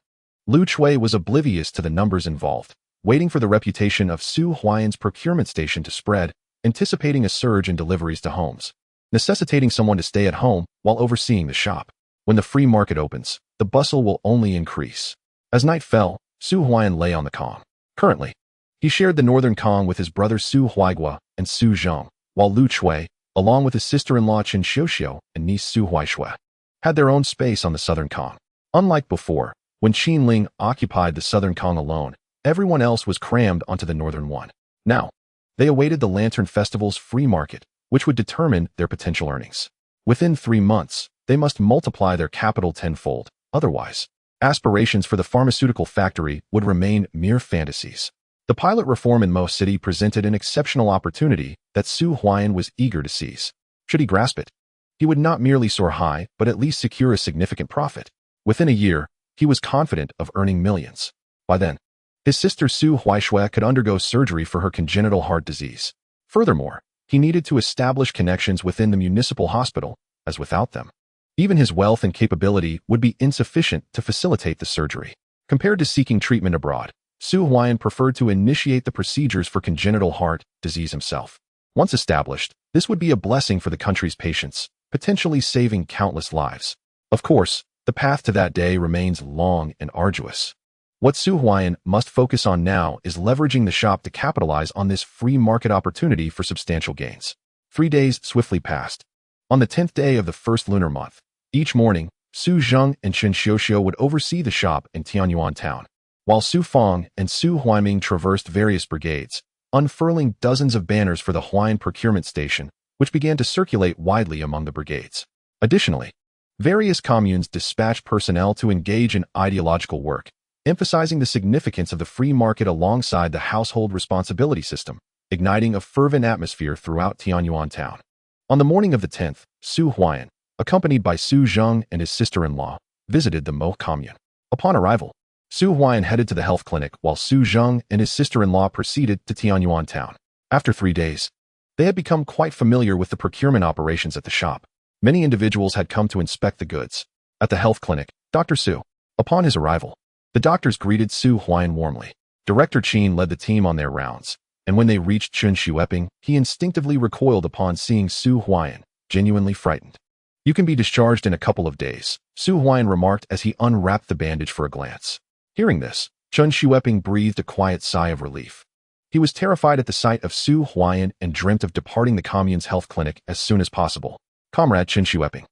Speaker 1: Lu Chui was oblivious to the numbers involved, waiting for the reputation of Su Huaiyan's procurement station to spread, anticipating a surge in deliveries to homes, necessitating someone to stay at home while overseeing the shop. When the free market opens, the bustle will only increase. As night fell, Su Huaiyan lay on the Kong. Currently, he shared the northern Kong with his brother Su Huaigua and Su Zheng, while Lu Chui, along with his sister-in-law Qin Xiuxiu and niece Su Huaishui, had their own space on the southern Kong. Unlike before, when Qin Ling occupied the southern Kong alone, everyone else was crammed onto the northern one. Now, they awaited the Lantern Festival's free market, which would determine their potential earnings. Within 3 months, they must multiply their capital tenfold. Otherwise, aspirations for the pharmaceutical factory would remain mere fantasies. The pilot reform in Mo City presented an exceptional opportunity that Su Huaiyan was eager to seize. Should he grasp it, he would not merely soar high, but at least secure a significant profit. Within a year, he was confident of earning millions. By then, his sister Su Huaishui could undergo surgery for her congenital heart disease. Furthermore, he needed to establish connections within the municipal hospital, as without them, even his wealth and capability would be insufficient to facilitate the surgery. Compared to seeking treatment abroad, Su Huaiyan preferred to initiate the procedures for congenital heart disease himself. Once established, this would be a blessing for the country's patients, potentially saving countless lives. Of course, the path to that day remains long and arduous. What Su Huaiyan must focus on now is leveraging the shop to capitalize on this free market opportunity for substantial gains. 3 days swiftly passed. On the 10th day of the first lunar month, each morning, Su Zheng and Qin Xiuxiu would oversee the shop in Tianyuan town, while Su Feng and Su Huaiming traversed various brigades, unfurling dozens of banners for the Huaian procurement station, which began to circulate widely among the brigades. Additionally, various communes dispatched personnel to engage in ideological work, emphasizing the significance of the free market alongside the household responsibility system, igniting a fervent atmosphere throughout Tianyuan town. On the morning of the 10th, Su Huaiyan, accompanied by Su Zheng and his sister-in-law, visited the Mo commune. Upon arrival, Su Huaiyan headed to the health clinic while Su Zheng and his sister-in-law proceeded to Tianyuan town. After 3 days, they had become quite familiar with the procurement operations at the shop. Many individuals had come to inspect the goods. At the health clinic, Dr. Su, upon his arrival, the doctors greeted Su Huaiyan warmly. Director Qin led the team on their rounds, and when they reached Chun Xueping, he instinctively recoiled upon seeing Su Huaiyan, genuinely frightened. "You can be discharged in a couple of days," Su Huaiyan remarked as he unwrapped the bandage for a glance. Hearing this, Chun Xueping breathed a quiet sigh of relief. He was terrified at the sight of Su Huaiyan and dreamt of departing the commune's health clinic as soon as possible. "Comrade Chun Xueping,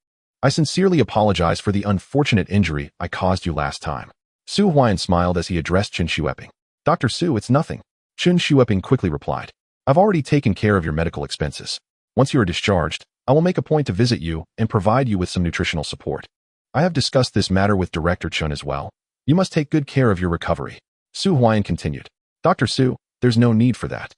Speaker 1: I sincerely apologize for the unfortunate injury I caused you last time." Su Huaiyan smiled as he addressed Chun Xueping. "Dr. Su, it's nothing." Chun Xueping quickly replied, "I've already taken care of your medical expenses. Once you are discharged, I will make a point to visit you and provide you with some nutritional support. I have discussed this matter with Director Chun as well. You must take good care of your recovery." Su Huaiyan continued, "Dr. Su, there's no need for that."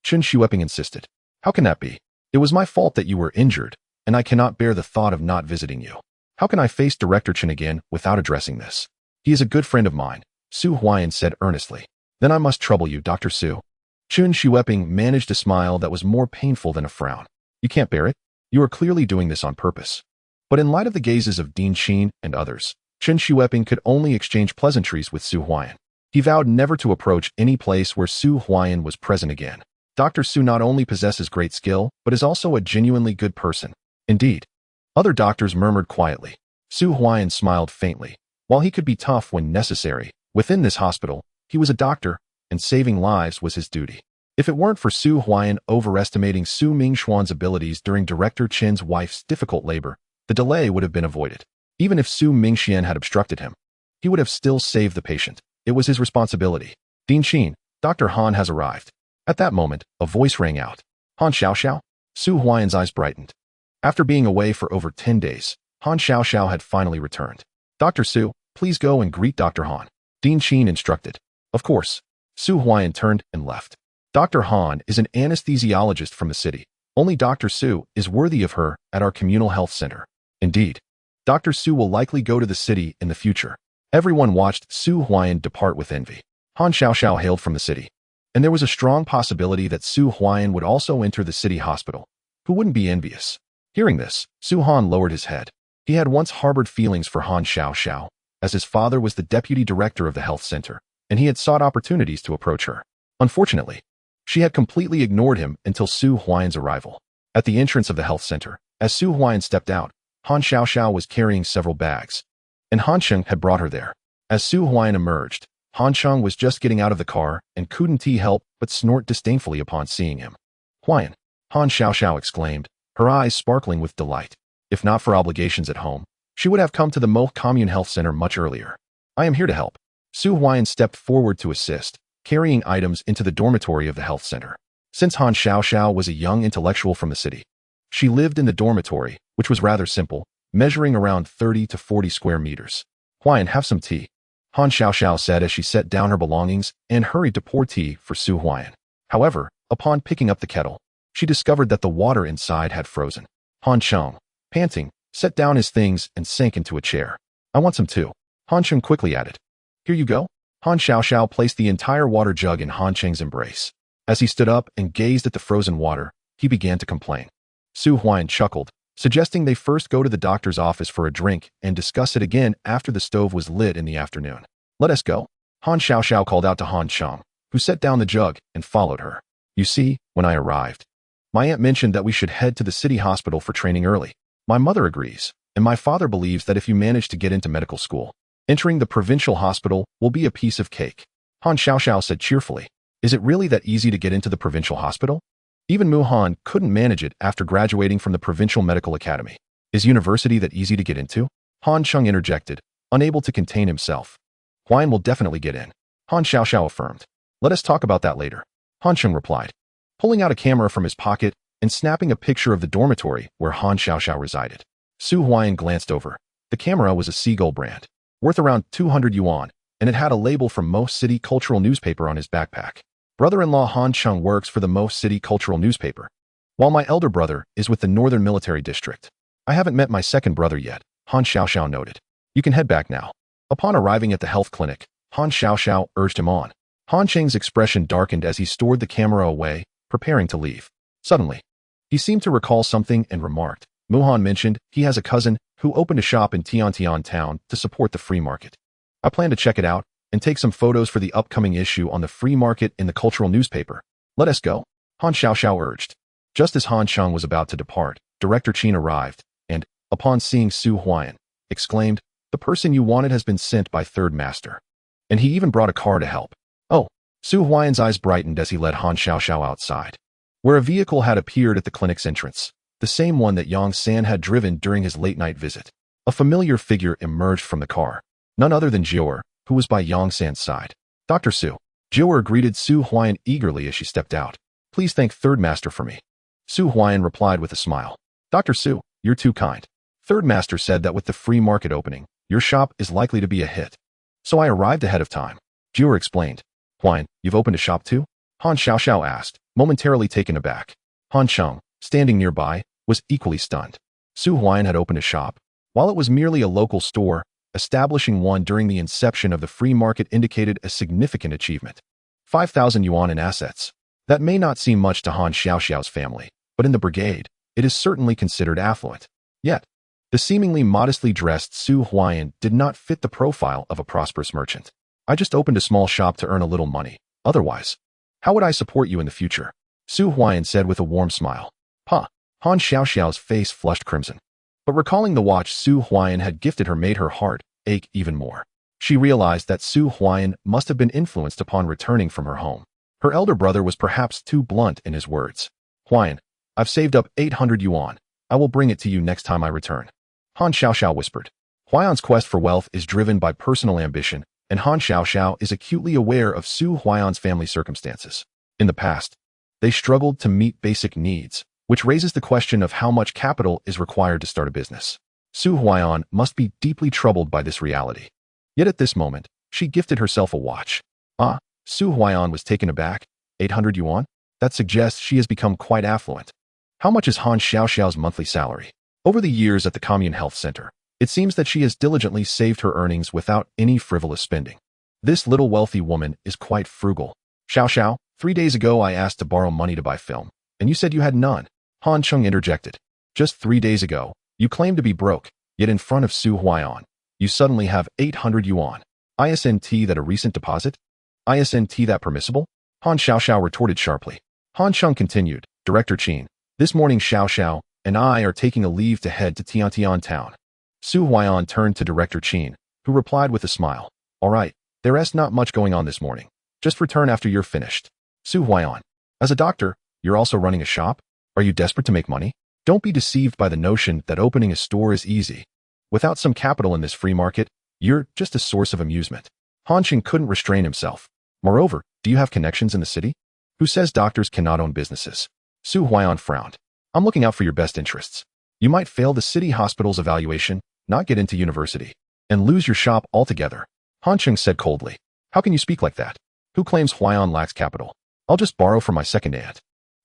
Speaker 1: Chun Xueping insisted, "How can that be? It was my fault that you were injured, and I cannot bear the thought of not visiting you. How can I face Director Chun again without addressing this? He is a good friend of mine," Su Huaiyan said earnestly. "Then I must trouble you, Dr. Su." Chun Xueping managed a smile that was more painful than a frown. "You can't bear it? You are clearly doing this on purpose." But in light of the gazes of Dean Qin and others, Chun Xueping could only exchange pleasantries with Su Huaiyan. He vowed never to approach any place where Su Huaiyan was present again. Dr. Su not only possesses great skill, but is also a genuinely good person. Indeed. Other doctors murmured quietly. Su Huaiyan smiled faintly. While he could be tough when necessary, within this hospital, he was a doctor, and saving lives was his duty. If it weren't for Su Huaiyan overestimating Su Mingxuan's abilities during Director Qin's wife's difficult labor, the delay would have been avoided. Even if Su Mingxian had obstructed him, he would have still saved the patient. It was his responsibility. "Dean Qin, Dr. Han has arrived." At that moment, a voice rang out. "Han Xiaoxiao?" Su Huaiyan's eyes brightened. After being away for over 10 days, Han Xiaoxiao had finally returned. "Dr. Su, please go and greet Dr. Han," Dean Qin instructed. Of course. Su Huaiyan turned and left. Dr. Han is an anesthesiologist from the city. Only Dr. Su is worthy of her at our communal health center. Indeed, Dr. Su will likely go to the city in the future. Everyone watched Su Huaiyan depart with envy. Han Xiaoxiao hailed from the city, and there was a strong possibility that Su Huaiyan would also enter the city hospital. Who wouldn't be envious? Hearing this, Su Han lowered his head. He had once harbored feelings for Han Xiaoxiao, as his father was the deputy director of the health center, and he had sought opportunities to approach her. Unfortunately, she had completely ignored him until Su Huaiyan's arrival. At the entrance of the health center, as Su Huaiyan stepped out, Han Xiaoxiao was carrying several bags, and Han Sheng had brought her there. As Su Huaiyan emerged, Han Sheng was just getting out of the car and couldn't help but snort disdainfully upon seeing him. "Huaiyan," Han Xiaoxiao exclaimed, her eyes sparkling with delight. If not for obligations at home, she would have come to the Mo Commune Health Center much earlier. "I am here to help." Su Huaiyan stepped forward to assist, carrying items into the dormitory of the health center. Since Han Xiaoxiao was a young intellectual from the city, she lived in the dormitory, which was rather simple, measuring around 30 to 40 square meters. "Huaiyan, have some tea," Han Xiaoxiao said as she set down her belongings and hurried to pour tea for Su Huaiyan. However, upon picking up the kettle, she discovered that the water inside had frozen. Han Sheng, panting, set down his things and sank into a chair. "I want some too," Han Sheng quickly added. "Here you go." Han Xiaoxiao placed the entire water jug in Han Sheng's embrace. As he stood up and gazed at the frozen water, he began to complain. Su Huaiyan chuckled, suggesting they first go to the doctor's office for a drink and discuss it again after the stove was lit in the afternoon. "Let us go," Han Xiaoxiao called out to Han Sheng, who set down the jug and followed her. "You see, when I arrived, my aunt mentioned that we should head to the city hospital for training early. My mother agrees, and my father believes that if you manage to get into medical school, entering the provincial hospital will be a piece of cake." Han Xiaoxiao said cheerfully. "Is it really that easy to get into the provincial hospital? Even Muhan couldn't manage it after graduating from the Provincial Medical Academy. Is university that easy to get into?" Han Sheng interjected, unable to contain himself. "Huaiyan will definitely get in," Han Xiaoxiao affirmed. "Let us talk about that later," Han Sheng replied, pulling out a camera from his pocket and snapping a picture of the dormitory where Han Xiaoxiao resided. Su Huaiyan glanced over. The camera was a Seagull brand, worth around 200 yuan, and it had a label from Mo City Cultural Newspaper on his backpack. Brother-in-law Han Sheng works for the Mo City Cultural Newspaper, while my elder brother is with the Northern Military District. I haven't met my second brother yet, Han Xiaoxiao noted. "You can head back now." Upon arriving at the health clinic, Han Xiaoxiao urged him on. Han Sheng's expression darkened as he stored the camera away, preparing to leave. Suddenly, he seemed to recall something and remarked, "Muhan mentioned he has a cousin who opened a shop in Tiantian town to support the free market. I plan to check it out and take some photos for the upcoming issue on the free market in the cultural newspaper. Let us go," Han Xiaoxiao urged. Just as Han Sheng was about to depart, Director Qin arrived and, upon seeing Su Huaiyan, exclaimed, "The person you wanted has been sent by Third Master. And he even brought a car to help." "Oh." Su Huaiyan's eyes brightened as he led Han Xiaoxiao outside, where a vehicle had appeared at the clinic's entrance, the same one that Yang San had driven during his late-night visit. A familiar figure emerged from the car, none other than Jiu'er, who was by Yang San's side. "Dr. Su." Jiu'er greeted Su Huaiyan eagerly as she stepped out. "Please thank Third Master for me." Su Huaiyan replied with a smile. "Dr. Su, you're too kind. Third Master said that with the free market opening, your shop is likely to be a hit. So I arrived ahead of time." Jiu'er explained. "Huaiyan, you've opened a shop too?" Han Xiaoxiao asked, momentarily taken aback. Han Sheng, standing nearby, was equally stunned. Su Huaiyan had opened a shop. While it was merely a local store, establishing one during the inception of the free market indicated a significant achievement. 5,000 yuan in assets. That may not seem much to Han Xiaoxiao's family, but in the brigade, it is certainly considered affluent. Yet, the seemingly modestly dressed Su Huaiyan did not fit the profile of a prosperous merchant. "I just opened a small shop to earn a little money. Otherwise, how would I support you in the future?" Su Huaiyan said with a warm smile. "Pa." Han Xiaoxiao's face flushed crimson. But recalling the watch Su Huaiyan had gifted her made her heart ache even more. She realized that Su Huaiyan must have been influenced upon returning from her home. Her elder brother was perhaps too blunt in his words. "Huaiyan, I've saved up 800 yuan. I will bring it to you next time I return," Han Xiaoxiao whispered. Huaiyan's quest for wealth is driven by personal ambition, and Han Xiaoxiao is acutely aware of Su Huaiyan's family circumstances. In the past, they struggled to meet basic needs, which raises the question of how much capital is required to start a business. Su Huaiyan must be deeply troubled by this reality. Yet at this moment, she gifted herself a watch. "Ah," Su Huaiyan was taken aback. 800 yuan? That suggests she has become quite affluent. How much is Han Xiaoxiao's monthly salary? Over the years at the Commune Health Center, it seems that she has diligently saved her earnings without any frivolous spending. This little wealthy woman is quite frugal. "Xiaoxiao, 3 days ago I asked to borrow money to buy film, and you said you had none," Han Sheng interjected. "Just 3 days ago, you claimed to be broke, yet in front of Su Huaiyan, You suddenly have 800 yuan. Isn't that a recent deposit? Isn't that permissible? Han Xiaoxiao retorted sharply. Han Sheng continued, Director Qin, this morning Xiaoxiao and I are taking a leave to head to Tiantian town. Su Huaian turned to Director Qin, who replied with a smile. All right, there's not much going on this morning. Just return after you're finished. Su Huaian, as a doctor, you're also running a shop? Are you desperate to make money? Don't be deceived by the notion that opening a store is easy. Without some capital in this free market, you're just a source of amusement. Han Qing couldn't restrain himself. Moreover, do you have connections in the city? Who says doctors cannot own businesses? Su Huaian frowned. I'm looking out for your best interests. You might fail the city hospital's evaluation, not get into university, and lose your shop altogether. Han Qing said coldly. How can you speak like that? Who claims Huaian lacks capital? I'll just borrow from my second aunt.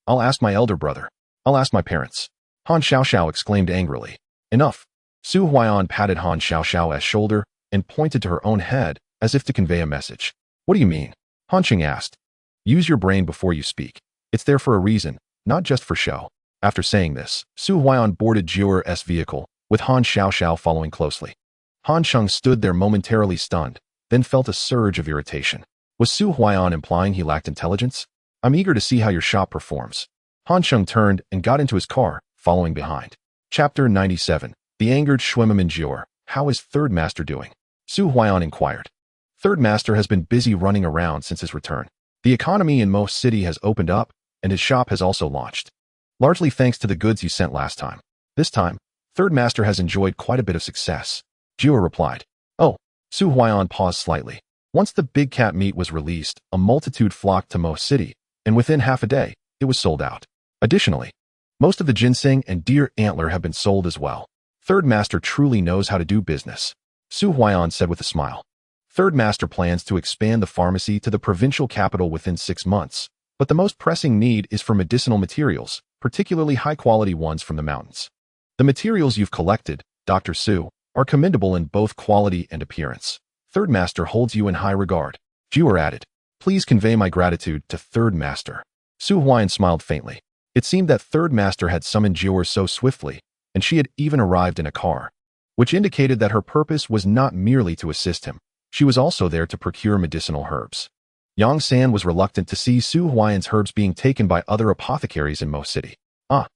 Speaker 1: I'll ask my elder brother. I'll ask my parents. Han Xiaoxiao exclaimed angrily. Enough. Su Huaian patted Han Xiaoxiao's shoulder and pointed to her own head as if to convey a message. What do you mean? Han Qing asked. Use your brain before you speak. It's there for a reason, not just for show. After saying this, Su Huaian boarded Jiuer's vehicle, with Han Xiaoxiao following closely. Han Sheng stood there momentarily stunned, then felt a surge of irritation. Was Su Huaian implying he lacked intelligence? I'm eager to see how your shop performs. Han Sheng turned and got into his car, following behind. Chapter 97. The angered Schwimmerman Jiuer. How is Third Master doing? Su Huaian inquired. Third Master has been busy running around since his return. The economy in Mo City has opened up, and his shop has also launched. Largely thanks to the goods you sent last time. This time, Third Master has enjoyed quite a bit of success. Jiuer replied. Oh. Su Huaian paused slightly. Once the big cat meat was released, a multitude flocked to Mo City, and within half a day, it was sold out. Additionally, most of the ginseng and deer antler have been sold as well. Third Master truly knows how to do business. Su Huaian said with a smile. Third Master plans to expand the pharmacy to the provincial capital within 6 months, but the most pressing need is for medicinal materials, particularly high-quality ones from the mountains. The materials you've collected, Dr. Su, are commendable in both quality and appearance. Third Master holds you in high regard. Jiuer added. Please convey my gratitude to Third Master. Su Huaian smiled faintly. It seemed that Third Master had summoned Jiuer so swiftly, and she had even arrived in a car, which indicated that her purpose was not merely to assist him. She was also there to procure medicinal herbs. Yang San was reluctant to see Su Huaian's herbs being taken by other apothecaries in Mo City.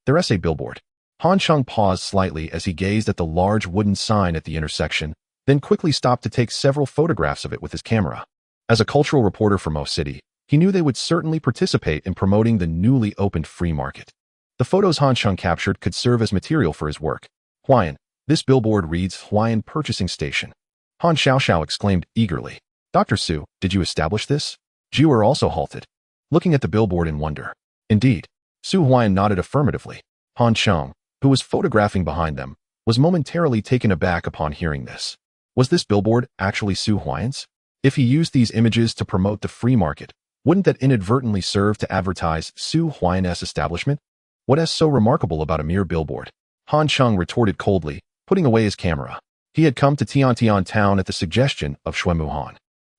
Speaker 1: There's a billboard. Han Sheng paused slightly as he gazed at the large wooden sign at the intersection, then quickly stopped to take several photographs of it with his camera. As a cultural reporter for Mo City, he knew they would certainly participate in promoting the newly opened free market. The photos Han Sheng captured could serve as material for his work. Huaian, this billboard reads Huaian Purchasing Station. Han Xiaoxiao exclaimed eagerly. Dr. Su, did you establish this? Jiuer also halted, looking at the billboard in wonder. Indeed. Su Huaian nodded affirmatively. Han Sheng, who was photographing behind them, was momentarily taken aback upon hearing this. Was this billboard actually Su Huaian's? If he used these images to promote the free market, wouldn't that inadvertently serve to advertise Su Huaian's establishment? What is so remarkable about a mere billboard? Han Sheng retorted coldly, putting away his camera. He had come to Tiantian town at the suggestion of Xuemuhan,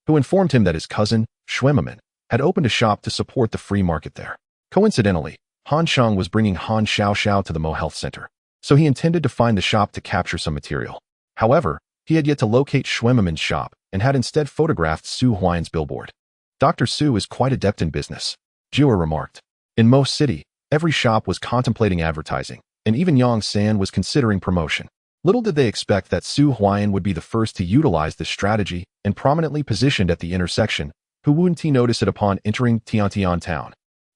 Speaker 1: who informed him that his cousin, Xuemuman, had opened a shop to support the free market there. Coincidentally, Han Sheng was bringing Han Xiaoxiao to the Mo Health Center, so he intended to find the shop to capture some material. However, he had yet to locate Xuemuman's shop and had instead photographed Su Huaian's billboard. Dr. Su is quite adept in business, Jiuer remarked. In Mo City, every shop was contemplating advertising, and even Yang San was considering promotion. Little did they expect that Su Huaian would be the first to utilize this strategy and prominently positioned at the intersection, who wouldn't he notice it upon entering Tiantian town.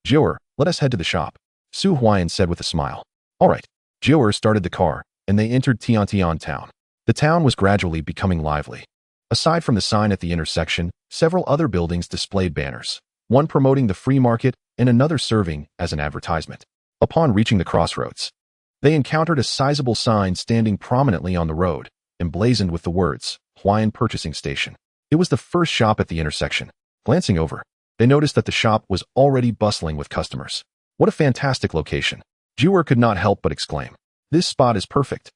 Speaker 1: Jiuer, let us head to the shop, Su Huaian said with a smile. All right. Jiuer started the car, and they entered Tiantian town. The town was gradually becoming lively. Aside from the sign at the intersection, several other buildings displayed banners, one promoting the free market and another serving as an advertisement. Upon reaching the crossroads, they encountered a sizable sign standing prominently on the road, emblazoned with the words, Huaian Purchasing Station. It was the first shop at the intersection. Glancing over, they noticed that the shop was already bustling with customers. What a fantastic location. Jiuer could not help but exclaim. This spot is perfect.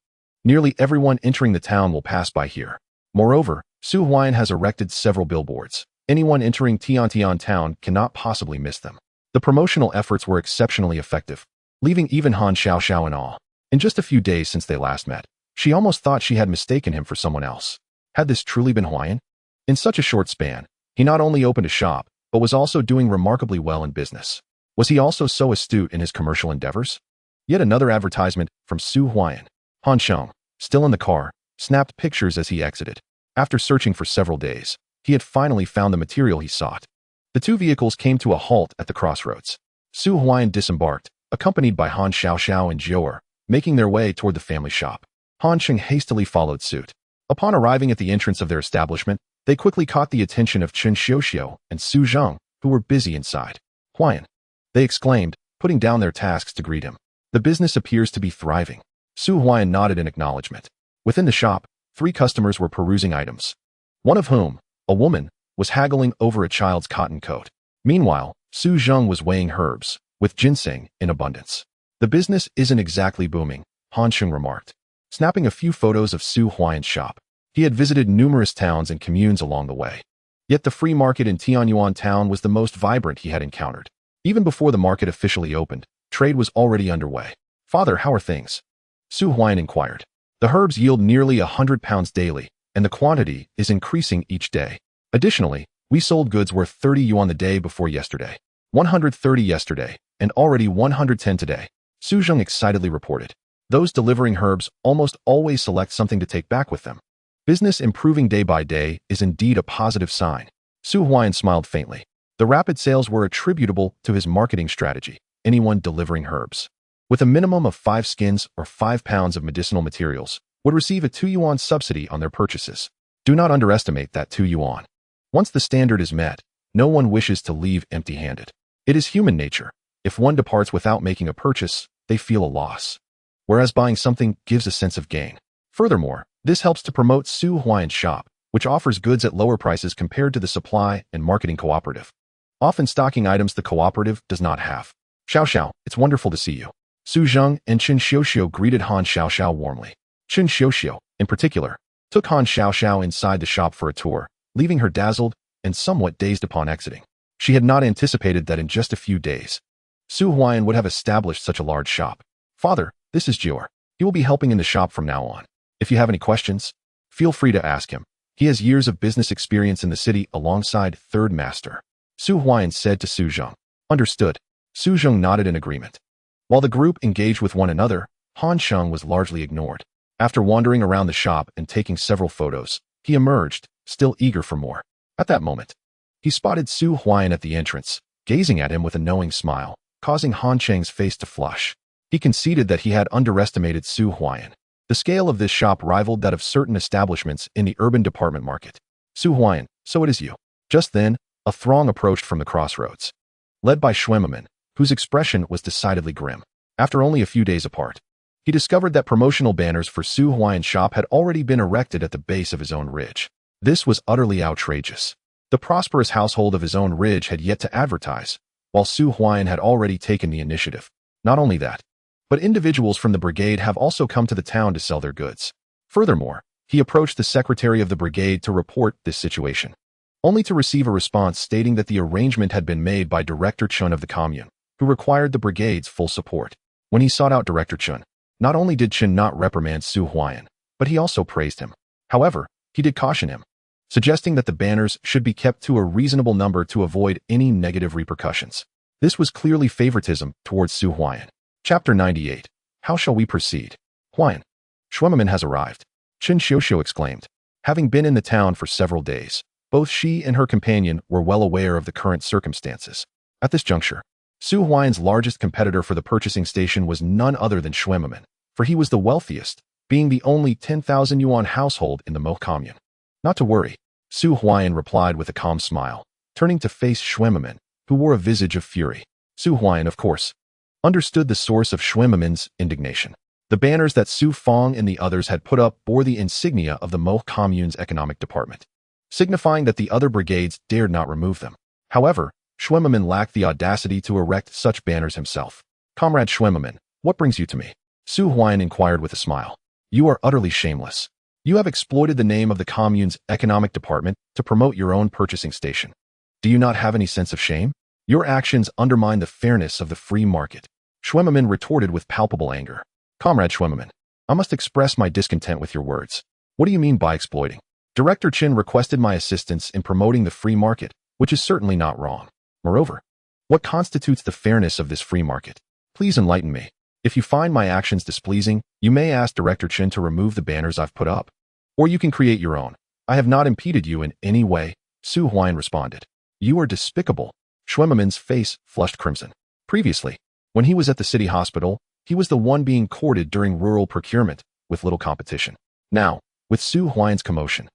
Speaker 1: Nearly everyone entering the town will pass by here. Moreover, Su Huaian has erected several billboards. Anyone entering Tiantian town cannot possibly miss them. The promotional efforts were exceptionally effective, leaving even Han Xiaoxiao in awe. In just a few days since they last met, she almost thought she had mistaken him for someone else. Had this truly been Huaian? In such a short span, he not only opened a shop, but was also doing remarkably well in business. Was he also so astute in his commercial endeavors? Yet another advertisement from Su Huaian. Han Sheng, still in the car, snapped pictures as he exited. After searching for several days, he had finally found the material he sought. The two vehicles came to a halt at the crossroads. Su Huaian disembarked, accompanied by Han Xiaoxiao and Jior, making their way toward the family shop. Han Sheng hastily followed suit. Upon arriving at the entrance of their establishment, they quickly caught the attention of Chen Xiuxiu and Su Zheng, who were busy inside. Huaian, they exclaimed, putting down their tasks to greet him. The business appears to be thriving. Su Huaian nodded in acknowledgement. Within the shop, 3 customers were perusing items. One of whom, a woman, was haggling over a child's cotton coat. Meanwhile, Su Zheng was weighing herbs, with ginseng in abundance. The business isn't exactly booming, Han Sheng remarked, snapping a few photos of Su Huaian's shop. He had visited numerous towns and communes along the way. Yet the free market in Tianyuan town was the most vibrant he had encountered. Even before the market officially opened, trade was already underway. Father, how are things? Su Huaian inquired. The herbs yield nearly 100 pounds daily, and the quantity is increasing each day. Additionally, we sold goods worth 30 yuan the day before yesterday, 130 yesterday, and already 110 today, Su Zheng excitedly reported. Those delivering herbs almost always select something to take back with them. Business improving day by day is indeed a positive sign. Su Huaian smiled faintly. The rapid sales were attributable to his marketing strategy. Anyone delivering herbs with a minimum of 5 skins or 5 pounds of medicinal materials would receive a 2 yuan subsidy on their purchases. Do not underestimate that 2 yuan. Once the standard is met, no one wishes to leave empty-handed. It is human nature. If one departs without making a purchase, they feel a loss. Whereas buying something gives a sense of gain. Furthermore, this helps to promote Su Huaian's shop, which offers goods at lower prices compared to the supply and marketing cooperative, often stocking items the cooperative does not have. Xiao, it's wonderful to see you. Su Zheng and Chen Xiuxiu greeted Han Xiaoxiao warmly. Chen Xiuxiu, in particular, took Han Xiaoxiao inside the shop for a tour, leaving her dazzled and somewhat dazed upon exiting. She had not anticipated that in just a few days, Su Huaian would have established such a large shop. Father, this is Jior. He will be helping in the shop from now on. If you have any questions, feel free to ask him. He has years of business experience in the city alongside Third Master. Su Huaian said to Su Zheng. Understood. Su Zheng nodded in agreement. While the group engaged with one another, Han Sheng was largely ignored. After wandering around the shop and taking several photos, he emerged, still eager for more. At that moment, he spotted Su Huaian at the entrance, gazing at him with a knowing smile, causing Han Sheng's face to flush. He conceded that he had underestimated Su Huaian. The scale of this shop rivaled that of certain establishments in the urban department market. Su Huaian, so it is you. Just then, a throng approached from the crossroads, led by Schwemmerman, whose expression was decidedly grim. After only a few days apart, he discovered that promotional banners for Su Huaian's shop had already been erected at the base of his own ridge. This was utterly outrageous. The prosperous household of his own ridge had yet to advertise, while Su Huaian had already taken the initiative. Not only that, but individuals from the brigade have also come to the town to sell their goods. Furthermore, he approached the secretary of the brigade to report this situation, only to receive a response stating that the arrangement had been made by Director Chun of the commune, who required the brigade's full support. When he sought out Director Chun, not only did Chun not reprimand Su Huaian, but he also praised him. However, he did caution him, suggesting that the banners should be kept to a reasonable number to avoid any negative repercussions. This was clearly favoritism towards Su Huaian. Chapter 98. How shall we proceed? Huaian. Schwemmerman has arrived. Chen Xiuxiu exclaimed. Having been in the town for several days, both she and her companion were well aware of the current circumstances. At this juncture, Su Huaian's largest competitor for the purchasing station was none other than Schwemmerman, for he was the wealthiest, being the only 10,000 yuan household in the Mo commune. Not to worry, Su Huaian replied with a calm smile, turning to face Schwemmerman, who wore a visage of fury. Su Huaian, of course, understood the source of Schwemmerman's indignation. The banners that Su Fong and the others had put up bore the insignia of the Mo commune's economic department, signifying that the other brigades dared not remove them. However, Schwemmerman lacked the audacity to erect such banners himself. Comrade Schwemmerman, what brings you to me? Su Huaian inquired with a smile. You are utterly shameless. You have exploited the name of the commune's economic department to promote your own purchasing station. Do you not have any sense of shame? Your actions undermine the fairness of the free market. Schwemmerman retorted with palpable anger. Comrade Schwemmerman, I must express my discontent with your words. What do you mean by exploiting? Director Chen requested my assistance in promoting the free market, which is certainly not wrong. Moreover, what constitutes the fairness of this free market? Please enlighten me. If you find my actions displeasing, you may ask Director Chen to remove the banners I've put up. Or you can create your own. I have not impeded you in any way, Su Huaiyan responded. You are despicable. Schwemmerman's face flushed crimson. Previously, when he was at the city hospital, he was the one being courted during rural procurement, with little competition. Now, with Su Huaiyan's commotion,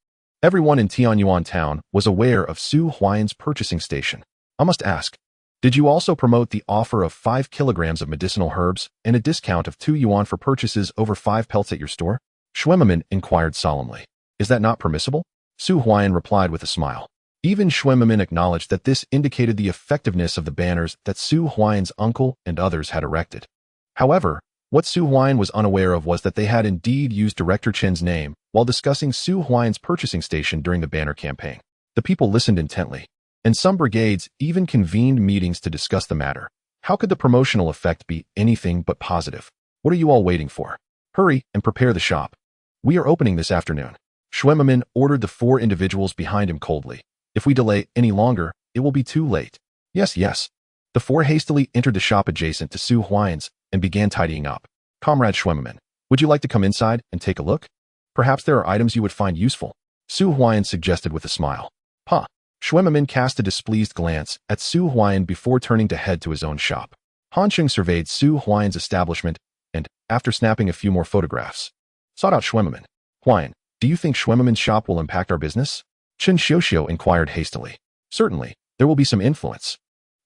Speaker 1: everyone in Tianyuan town was aware of Su Huaiyan's purchasing station. I must ask, did you also promote the offer of 5 kilograms of medicinal herbs and a discount of 2 yuan for purchases over 5 pelts at your store? Schwemmerman inquired solemnly. Is that not permissible? Su Huaiyan replied with a smile. Even Schwemmerman acknowledged that this indicated the effectiveness of the banners that Su Huaiyan's uncle and others had erected. However, what Su Huaiyan was unaware of was that they had indeed used Director Chen's name while discussing Su Huaiyan's purchasing station during the banner campaign. The people listened intently, and some brigades even convened meetings to discuss the matter. How could the promotional effect be anything but positive? What are you all waiting for? Hurry and prepare the shop. We are opening this afternoon. Schwemmerman ordered the 4 individuals behind him coldly. If we delay any longer, it will be too late. Yes, yes. The 4 hastily entered the shop adjacent to Su Huaiyan's and began tidying up. Comrade Schwemmerman, would you like to come inside and take a look? Perhaps there are items you would find useful, Su Huaiyan suggested with a smile. Pa. Schwemmerman cast a displeased glance at Su Huaiyan before turning to head to his own shop. Han Cheng surveyed Su Huaiyan's establishment and, after snapping a few more photographs, sought out Schwemmerman. Huaiyan, do you think Schwemmerman's shop will impact our business? Chen Xiuxiu inquired hastily. Certainly, there will be some influence.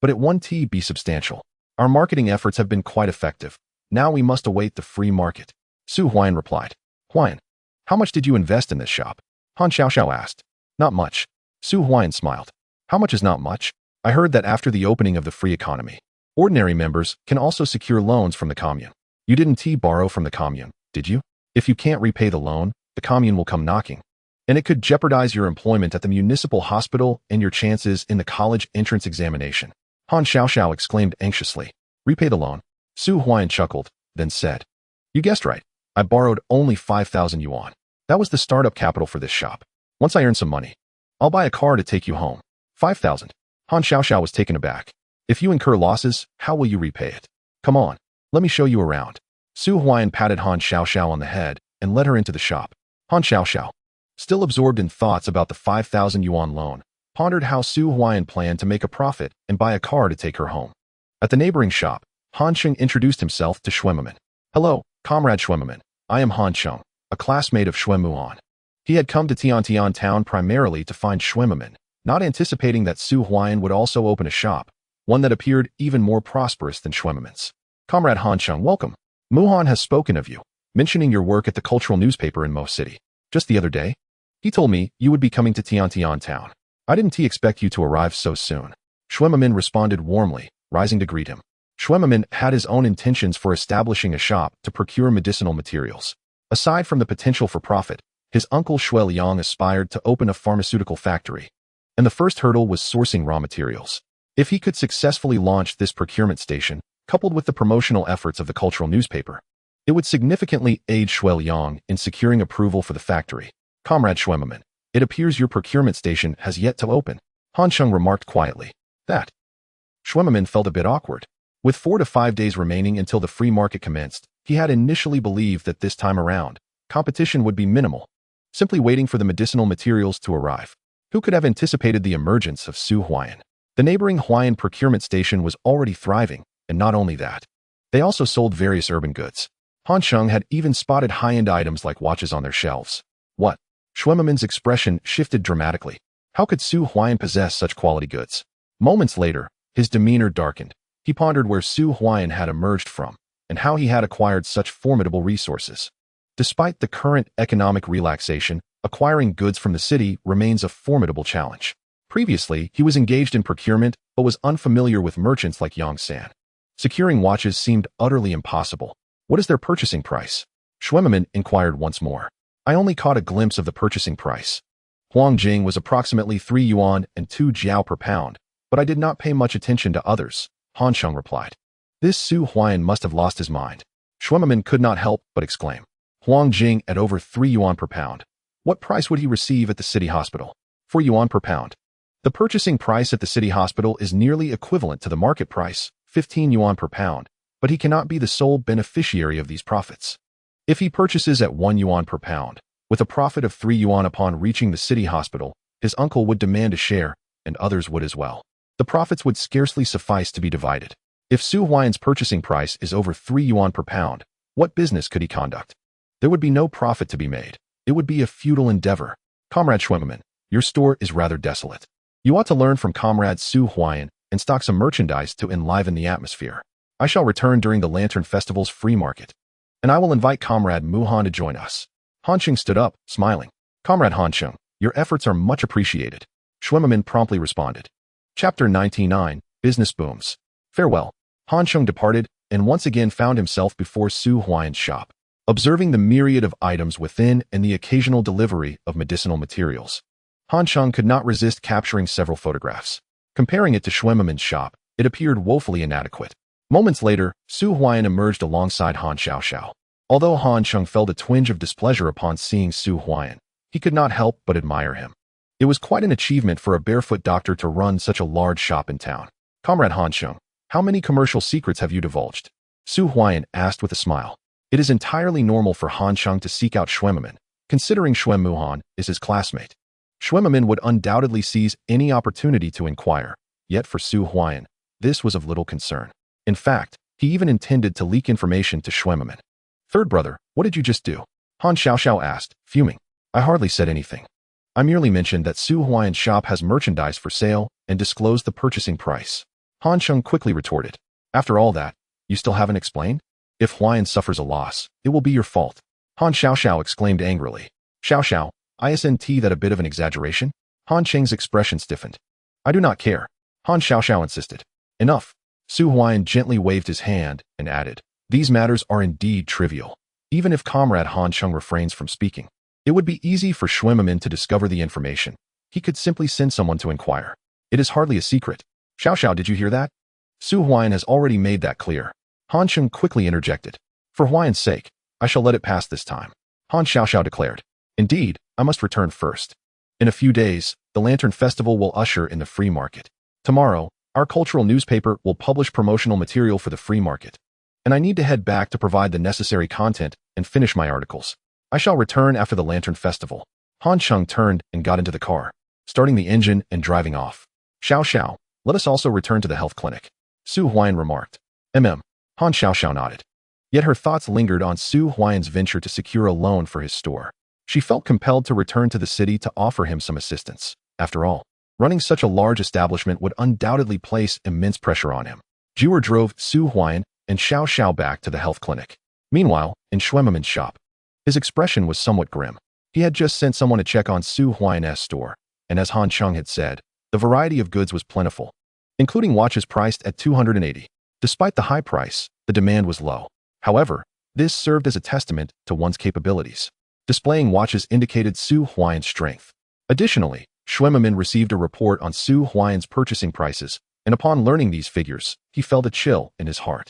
Speaker 1: But it won't be substantial. Our marketing efforts have been quite effective. Now we must await the free market. Su Huaiyan replied. Huaiyan, how much did you invest in this shop? Han Xiaoxiao asked. Not much. Su Huaiyan smiled. How much is not much? I heard that after the opening of the free economy, ordinary members can also secure loans from the commune. You didn't borrow from the commune, did you? If you can't repay the loan, the commune will come knocking. And it could jeopardize your employment at the municipal hospital and your chances in the college entrance examination. Han Xiaoxiao exclaimed anxiously. Repay the loan. Su Huaiyan chuckled, then said. You guessed right. I borrowed only 5,000 yuan. That was the startup capital for this shop. Once I earn some money, I'll buy a car to take you home. 5,000. Han Xiaoxiao was taken aback. If you incur losses, how will you repay it? Come on, let me show you around. Su Huaiyan patted Han Xiaoxiao on the head and led her into the shop. Han Xiaoxiao, still absorbed in thoughts about the 5,000 yuan loan, pondered how Su Huaiyan planned to make a profit and buy a car to take her home. At the neighboring shop, Han Cheng introduced himself to Schwemmerman. Hello, Comrade Schwemmerman. I am Han Cheng, a classmate of Schwemmuan. He had come to Tiantian town primarily to find Schwemmerman, not anticipating that Su Huaiyan would also open a shop, one that appeared even more prosperous than Schwemmerman's. Comrade Han Cheng, welcome. Muhan has spoken of you, mentioning your work at the cultural newspaper in Mo City. Just the other day, he told me you would be coming to Tiantian town. I didn't expect you to arrive so soon. Schwemmerman responded warmly, rising to greet him. Schwemmerman had his own intentions for establishing a shop to procure medicinal materials. Aside from the potential for profit, his uncle Shui Liang aspired to open a pharmaceutical factory, and the first hurdle was sourcing raw materials. If he could successfully launch this procurement station, coupled with the promotional efforts of the cultural newspaper, it would significantly aid Shui Liang in securing approval for the factory. Comrade Schwemmerman, it appears your procurement station has yet to open, Han Cheng remarked quietly. That. Schwemmerman felt a bit awkward. With 4 to 5 days remaining until the free market commenced, he had initially believed that this time around, competition would be minimal, simply waiting for the medicinal materials to arrive. Who could have anticipated the emergence of Su Huaiyan? The neighboring Huaian procurement station was already thriving, and not only that, they also sold various urban goods. Han Cheng had even spotted high-end items like watches on their shelves. What? Schwemmerman's expression shifted dramatically. How could Su Huaiyan possess such quality goods? Moments later, his demeanor darkened. He pondered where Su Huaiyan had emerged from, and how he had acquired such formidable resources. Despite the current economic relaxation, acquiring goods from the city remains a formidable challenge. Previously, he was engaged in procurement, but was unfamiliar with merchants like Yang San. Securing watches seemed utterly impossible. What is their purchasing price? Schwemmerman inquired once more. I only caught a glimpse of the purchasing price. Huangjing was approximately 3 yuan and 2 jiao per pound, but I did not pay much attention to others, Han Cheng replied. This Su Huaiyan must have lost his mind. Schwemmerman could not help but exclaim. Huangjing at over 3 yuan per pound. What price would he receive at the city hospital? 4 yuan per pound. The purchasing price at the city hospital is nearly equivalent to the market price, 15 yuan per pound, but he cannot be the sole beneficiary of these profits. If he purchases at 1 yuan per pound, with a profit of 3 yuan upon reaching the city hospital, his uncle would demand a share, and others would as well. The profits would scarcely suffice to be divided. If Su Huaiyan's purchasing price is over 3 yuan per pound, what business could he conduct? There would be no profit to be made. It would be a futile endeavor. Comrade Schwimmerman, your store is rather desolate. You ought to learn from Comrade Su Huaiyan and stock some merchandise to enliven the atmosphere. I shall return during the Lantern Festival's free market, and I will invite Comrade Muhan to join us. Hansheng stood up, smiling. Comrade Hansheng, your efforts are much appreciated. Schwimmerman promptly responded. Chapter 99, Business Booms. Farewell. Hansheng departed and once again found himself before Su Huaiyan's shop, observing the myriad of items within and the occasional delivery of medicinal materials. Hansheng could not resist capturing several photographs. Comparing it to Schwimmerman's shop, it appeared woefully inadequate. Moments later, Su Huaiyan emerged alongside Han Xiaoxiao. Although Hansheng felt a twinge of displeasure upon seeing Su Huaiyan, he could not help but admire him. It was quite an achievement for a barefoot doctor to run such a large shop in town. Comrade Hansheng, how many commercial secrets have you divulged? Su Huaiyan asked with a smile. It is entirely normal for Hansheng to seek out Schwimmerman, considering Schwem Muhan is his classmate. Schwimmerman would undoubtedly seize any opportunity to inquire, yet for Su Huaiyan, this was of little concern. In fact, he even intended to leak information to Schwimmerman. Third brother, what did you just do? Han Xiaoxiao asked, fuming. I hardly said anything. I merely mentioned that Su Huaiyan's shop has merchandise for sale and disclosed the purchasing price. Hansheng quickly retorted. After all that, you still haven't explained? If Huaiyan suffers a loss, it will be your fault. Han Xiaoxiao exclaimed angrily. Xiaoxiao, isn't that a bit of an exaggeration? Han Cheng's expression stiffened. I do not care. Han Xiaoxiao insisted. Enough. Su Huaiyan gently waved his hand and added, these matters are indeed trivial. Even if Comrade Hansheng refrains from speaking, it would be easy for Schwimmerman to discover the information. He could simply send someone to inquire. It is hardly a secret. Xiaoxiao, did you hear that? Su Huaiyan has already made that clear. Hansheng quickly interjected. For Huaiyan's sake, I shall let it pass this time. Han Xiaoxiao declared. Indeed, I must return first. In a few days, the Lantern Festival will usher in the free market. Tomorrow, our cultural newspaper will publish promotional material for the free market, and I need to head back to provide the necessary content and finish my articles. I shall return after the Lantern Festival. Hansheng turned and got into the car, starting the engine and driving off. Xiaoxiao, let us also return to the health clinic. Su Huaiyan remarked. Han Xiaoxiao nodded. Yet her thoughts lingered on Su Huaiyan's venture to secure a loan for his store. She felt compelled to return to the city to offer him some assistance. After all, running such a large establishment would undoubtedly place immense pressure on him. Jewer drove Su Huaiyan and Xiaoxiao back to the health clinic. Meanwhile, in Schwimmerman's shop, his expression was somewhat grim. He had just sent someone to check on Su Huaiyan's store, and as Hansheng had said, the variety of goods was plentiful, including watches priced at 280. Despite the high price, the demand was low. However, this served as a testament to one's capabilities. Displaying watches indicated Su Huaiyan's strength. Additionally, Schwimmerman received a report on Su Huaiyan's purchasing prices, and upon learning these figures, he felt a chill in his heart.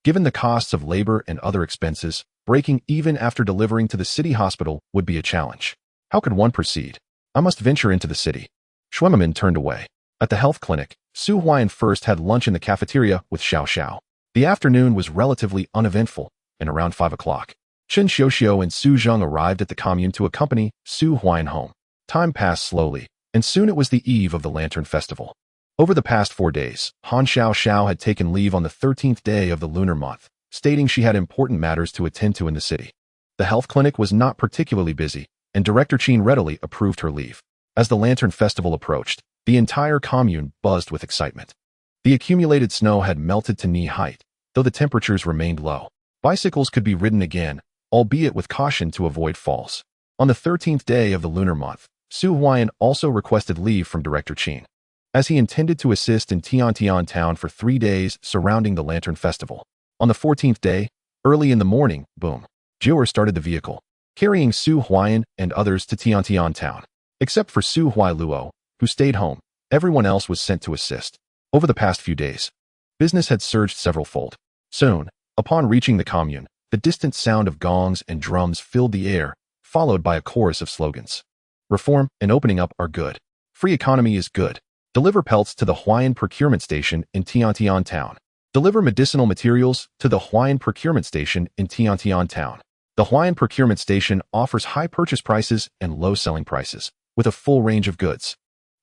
Speaker 1: Given the costs of labor and other expenses, breaking even after delivering to the city hospital would be a challenge. How could one proceed? I must venture into the city. Schwimmerman turned away. At the health clinic, Su Huaiyan first had lunch in the cafeteria with Xiaoxiao. The afternoon was relatively uneventful, and around 5 o'clock, Chen Xiuxiu and Su Zheng arrived at the commune to accompany Su Huaiyan home. Time passed slowly, and soon it was the eve of the Lantern Festival. Over the past 4 days, Han Xiaoxiao had taken leave on the 13th day of the lunar month, stating she had important matters to attend to in the city. The health clinic was not particularly busy, and Director Qin readily approved her leave. As the Lantern Festival approached, the entire commune buzzed with excitement. The accumulated snow had melted to knee height, though the temperatures remained low. Bicycles could be ridden again, albeit with caution to avoid falls. On the 13th day of the lunar month, Su Huaiyan also requested leave from Director Qin, as he intended to assist in Tiantian town for 3 days surrounding the Lantern Festival. On the 14th day, early in the morning, boom, Jewer started the vehicle, carrying Su Huaiyan and others to Tiantian town. Except for Su Huailuo, who stayed home, everyone else was sent to assist. Over the past few days, business had surged several-fold. Soon, upon reaching the commune, the distant sound of gongs and drums filled the air, followed by a chorus of slogans. Reform and opening up are good. Free economy is good. Deliver pelts to the Huaian procurement station in Tiantian town. Deliver medicinal materials to the Huaian procurement station in Tiantian town. The Huaian procurement station offers high purchase prices and low selling prices, with a full range of goods.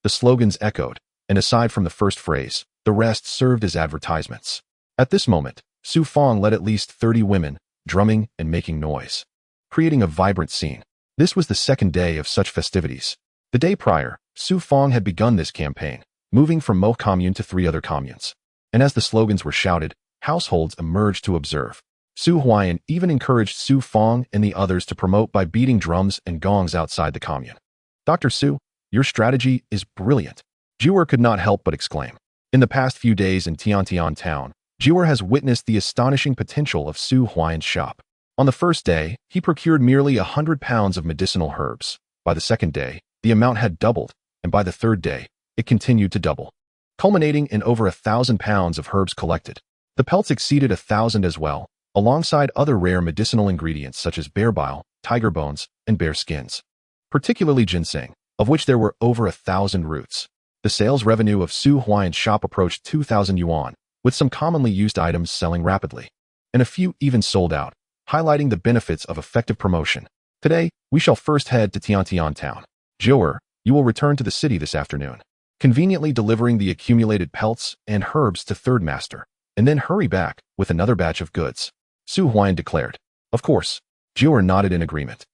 Speaker 1: The slogans echoed, and aside from the first phrase, the rest served as advertisements. At this moment, Su Fong led at least 30 women, drumming and making noise, creating a vibrant scene. This was the second day of such festivities. The day prior, Su Fong had begun this campaign, moving from Mo commune to 3 other communes. And as the slogans were shouted, households emerged to observe. Su Huaian even encouraged Su Fong and the others to promote by beating drums and gongs outside the commune. Dr. Su, your strategy is brilliant. Jiwer could not help but exclaim. In the past few days in Tiantian town, Jiwer has witnessed the astonishing potential of Su Huaian's shop. On the first day, he procured merely 100 pounds of medicinal herbs. By the second day, the amount had doubled, and by the third day, it continued to double, culminating in over 1,000 pounds of herbs collected. The pelts exceeded 1,000 as well, alongside other rare medicinal ingredients such as bear bile, tiger bones, and bear skins, particularly ginseng, of which there were over 1,000 roots. The sales revenue of Su Huaian's shop approached 2,000 yuan, with some commonly used items selling rapidly, and a few even sold out, highlighting the benefits of effective promotion. Today, we shall first head to Tiantian town. Jiwer, you will return to the city this afternoon, conveniently delivering the accumulated pelts and herbs to Third Master, and then hurry back with another batch of goods, Su Huaian declared. Of course, Jiwer nodded in agreement.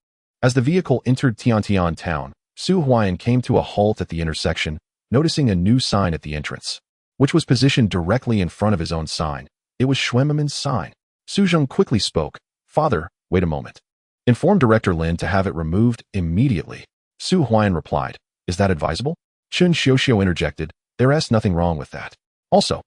Speaker 1: As the vehicle entered Tiantian town, Su Huaian came to a halt at the intersection, noticing a new sign at the entrance, which was positioned directly in front of his own sign. It was Xuemamin's sign. Su Zheng quickly spoke. Father, wait a moment. Inform Director Lin to have it removed immediately. Su Huaian replied. Is that advisable? Chun Xiuxiu interjected. There's nothing wrong with that. Also,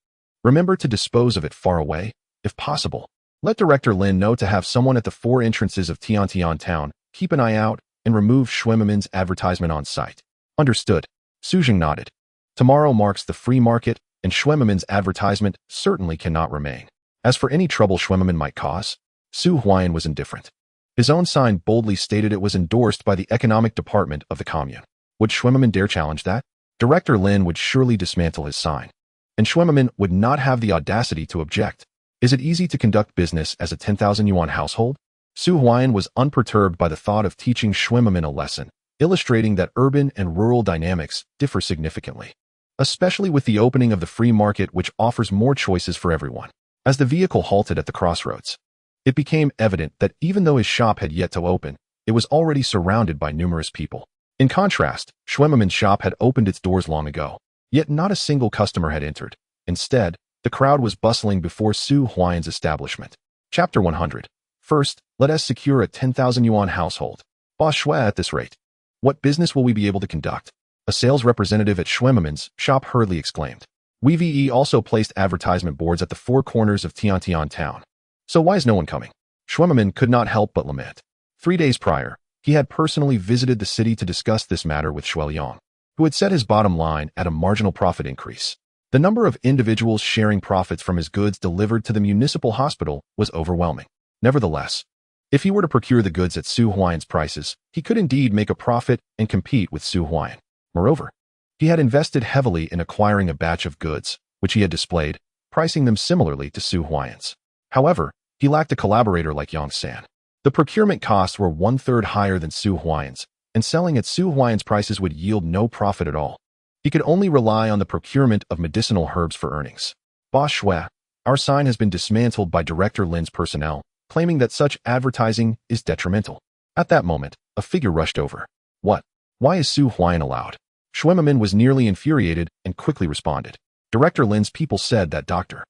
Speaker 1: remember to dispose of it far away, if possible. Let Director Lin know to have someone at the 4 entrances of Tiantian town keep an eye out and remove Xuemamin's advertisement on site. Understood. Su Zheng nodded. Tomorrow marks the free market, and Xuemamin's advertisement certainly cannot remain. As for any trouble Xuemamin might cause, Su Huaian was indifferent. His own sign boldly stated it was endorsed by the economic department of the commune. Would Xuemamin dare challenge that? Director Lin would surely dismantle his sign, and Xuemamin would not have the audacity to object. Is it easy to conduct business as a 10,000 yuan household? Su Huaian was unperturbed by the thought of teaching Xuemamin a lesson, illustrating that urban and rural dynamics differ significantly, especially with the opening of the free market, which offers more choices for everyone. As the vehicle halted at the crossroads, it became evident that even though his shop had yet to open, it was already surrounded by numerous people. In contrast, Xuemamin's shop had opened its doors long ago, yet not a single customer had entered. Instead, the crowd was bustling before Su Huaian's establishment. Chapter 100. First, let us secure a 10,000 yuan household. Boss Xue, at this rate, what business will we be able to conduct? A sales representative at Xuemamin's shop hurriedly exclaimed. WVE also placed advertisement boards at the 4 corners of Tiantian town. So why is no one coming? Xuemamin could not help but lament. 3 days prior, he had personally visited the city to discuss this matter with Shueliang, who had set his bottom line at a marginal profit increase. The number of individuals sharing profits from his goods delivered to the municipal hospital was overwhelming. Nevertheless, if he were to procure the goods at Su Huaian's prices, he could indeed make a profit and compete with Su Huaian. Moreover, he had invested heavily in acquiring a batch of goods, which he had displayed, pricing them similarly to Su Huaian's. However, he lacked a collaborator like Yang San. The procurement costs were 1/3 higher than Su Huaian's, and selling at Su Huaian's prices would yield no profit at all. He could only rely on the procurement of medicinal herbs for earnings. Boss Xue, our sign has been dismantled by Director Lin's personnel, claiming that such advertising is detrimental. At that moment, a figure rushed over. What? Why is Su Huaian allowed? Xuemamin was nearly infuriated and quickly responded. Director Lin's people said that Dr.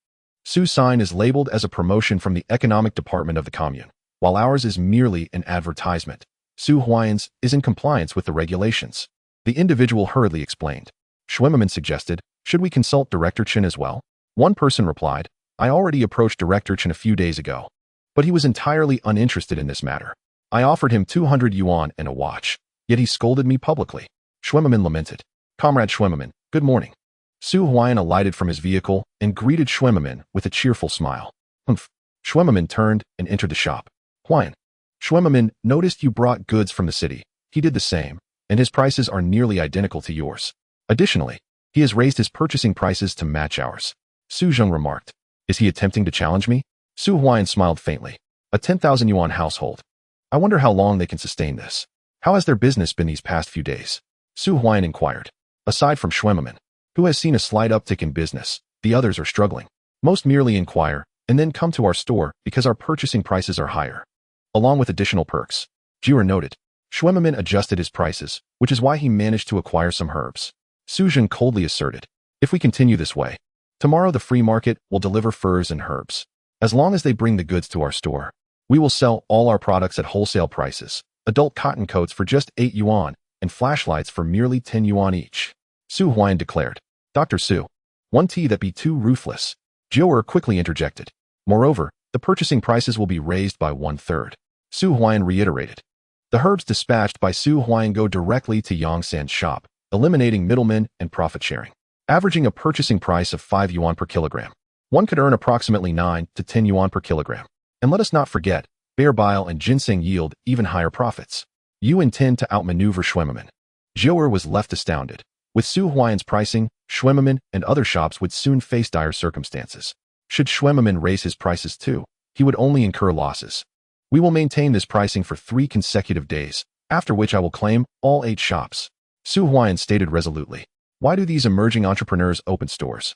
Speaker 1: Su's sign is labeled as a promotion from the economic department of the commune, while ours is merely an advertisement. Su Huaian's is in compliance with the regulations. The individual hurriedly explained. Xuemamin suggested, should we consult Director Chen as well? One person replied, I already approached Director Chen a few days ago, but he was entirely uninterested in this matter. I offered him 200 yuan and a watch, yet he scolded me publicly. Xuemamin lamented. Comrade Xuemamin, good morning. Su Huaian alighted from his vehicle and greeted Xuemamin with a cheerful smile. Humph. Xuemamin turned and entered the shop. Huaian, Schwemmerman noticed you brought goods from the city. He did the same, and his prices are nearly identical to yours. Additionally, he has raised his purchasing prices to match ours. Su Zheng remarked. Is he attempting to challenge me? Su Huaiyan smiled faintly. A 10,000 yuan household. I wonder how long they can sustain this. How has their business been these past few days? Su Huaiyan inquired. Aside from Schwemmerman, who has seen a slight uptick in business, the others are struggling. Most merely inquire and then come to our store because our purchasing prices are higher, along with additional perks. Jiwer noted. Schwemmerman adjusted his prices, which is why he managed to acquire some herbs. Su Zheng coldly asserted. If we continue this way, tomorrow the free market will deliver furs and herbs. As long as they bring the goods to our store, we will sell all our products at wholesale prices. Adult cotton coats for just 8 yuan and flashlights for merely 10 yuan each. Su Huaiyan declared. Dr. Su, one tea that be too ruthless. Jiwer quickly interjected. Moreover, the purchasing prices will be raised by 1/3. Su Huaiyan reiterated. The herbs dispatched by Su Huaiyan go directly to Yang San's shop, eliminating middlemen and profit sharing, averaging a purchasing price of 5 yuan per kilogram. One could earn approximately 9 to 10 yuan per kilogram. And let us not forget, bear bile and ginseng yield even higher profits. You intend to outmaneuver Schwemmerman. Jiwer was left astounded. With Su Huaiyan's pricing, Schwemmerman and other shops would soon face dire circumstances. Should Schwemmerman raise his prices too, he would only incur losses. We will maintain this pricing for 3 consecutive days, after which I will claim all 8 shops. Su Huaiyan stated resolutely. Why do these emerging entrepreneurs open stores?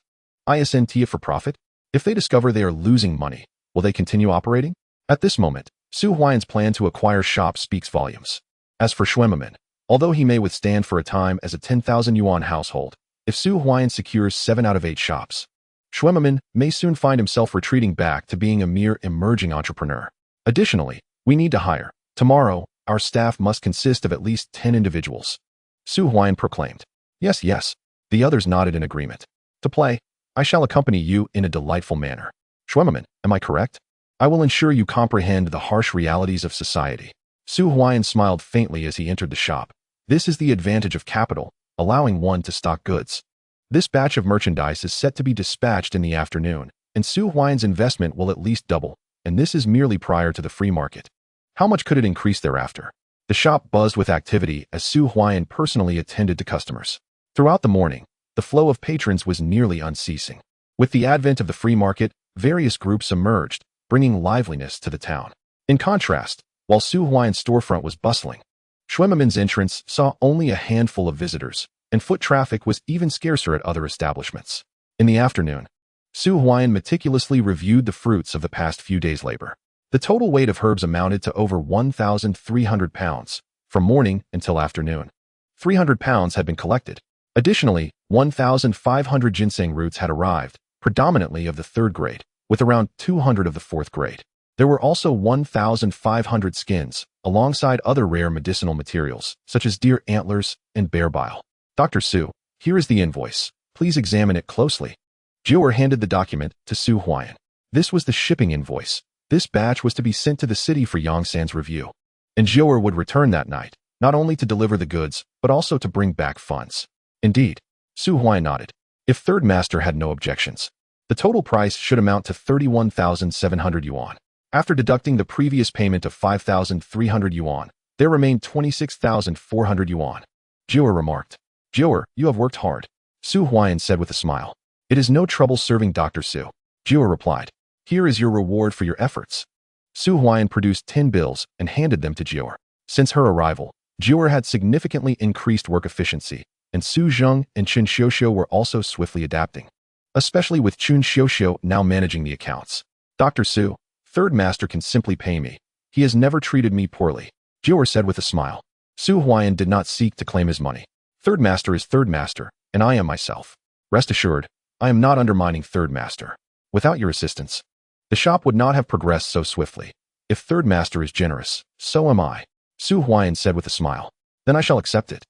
Speaker 1: Isn't it for profit? If they discover they are losing money, will they continue operating? At this moment, Su Huaiyan's plan to acquire shops speaks volumes. As for Schwemmerman, although he may withstand for a time as a 10,000 yuan household, if Su Huaiyan secures 7 out of 8 shops, Schwemmerman may soon find himself retreating back to being a mere emerging entrepreneur. Additionally, we need to hire. Tomorrow, our staff must consist of at least 10 individuals. Su Huaiyan proclaimed. Yes, yes. The others nodded in agreement. To play, I shall accompany you in a delightful manner. Schwemmerman, am I correct? I will ensure you comprehend the harsh realities of society. Su Huaiyan smiled faintly as he entered the shop. This is the advantage of capital, allowing one to stock goods. This batch of merchandise is set to be dispatched in the afternoon, and Su Huaiyan's investment will at least double, and this is merely prior to the free market. How much could it increase thereafter? The shop buzzed with activity as Su Huaiyan personally attended to customers. Throughout the morning, the flow of patrons was nearly unceasing. With the advent of the free market, various groups emerged, bringing liveliness to the town. In contrast, while Su Huaiyan's storefront was bustling, Schwemmerman's entrance saw only a handful of visitors, and foot traffic was even scarcer at other establishments. In the afternoon, Su Huaiyan meticulously reviewed the fruits of the past few days' labor. The total weight of herbs amounted to over 1,300 pounds, from morning until afternoon. 300 pounds had been collected. Additionally, 1,500 ginseng roots had arrived, predominantly of the 3rd grade, with around 200 of the 4th grade. There were also 1,500 skins, alongside other rare medicinal materials, such as deer antlers and bear bile. Dr. Su, here is the invoice. Please examine it closely. Jiwer handed the document to Su Huaiyan. This was the shipping invoice. This batch was to be sent to the city for Yang San's review. And Jiwer would return that night, not only to deliver the goods, but also to bring back funds. Indeed, Su Huaiyan nodded. If Third Master had no objections, the total price should amount to 31,700 yuan. After deducting the previous payment of 5,300 yuan, there remained 26,400 yuan. Jiwer remarked. Jiwer, you have worked hard. Su Huaiyan said with a smile. It is no trouble serving Dr. Su. Jiwer replied. Here is your reward for your efforts. Su Huaiyan produced 10 bills and handed them to Jiwer. Since her arrival, Jiwer had significantly increased work efficiency, and Su Zheng and Chen Xiuxiu were also swiftly adapting, especially with Chen Xiuxiu now managing the accounts. Dr. Su, Third Master can simply pay me. He has never treated me poorly, Jiwer said with a smile. Su Huaiyan did not seek to claim his money. Third Master is Third Master, and I am myself. Rest assured, I am not undermining Third Master. Without your assistance, the shop would not have progressed so swiftly. If Third Master is generous, so am I, Su Huaiyan said with a smile. Then I shall accept it.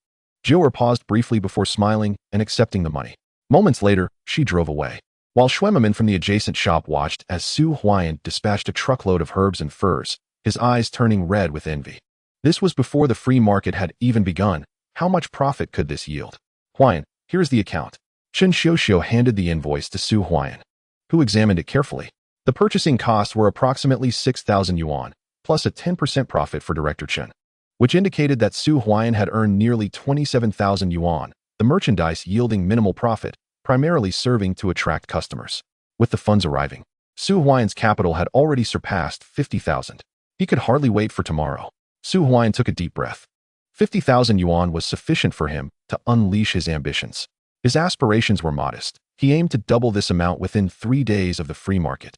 Speaker 1: Jiwer paused briefly before smiling and accepting the money. Moments later, she drove away, while Schwemmerman from the adjacent shop watched as Su Huaiyan dispatched a truckload of herbs and furs, his eyes turning red with envy. This was before the free market had even begun. How much profit could this yield? Huaiyan, here's the account. Chen Xiuxiu handed the invoice to Su Huaiyan, who examined it carefully. The purchasing costs were approximately 6,000 yuan, plus a 10% profit for Director Chen, which indicated that Su Huaiyan had earned nearly 27,000 yuan, the merchandise yielding minimal profit, primarily serving to attract customers. With the funds arriving, Su Huaiyan's capital had already surpassed 50,000. He could hardly wait for tomorrow. Su Huaiyan took a deep breath. 50,000 yuan was sufficient for him to unleash his ambitions. His aspirations were modest. He aimed to double this amount within 3 days of the free market,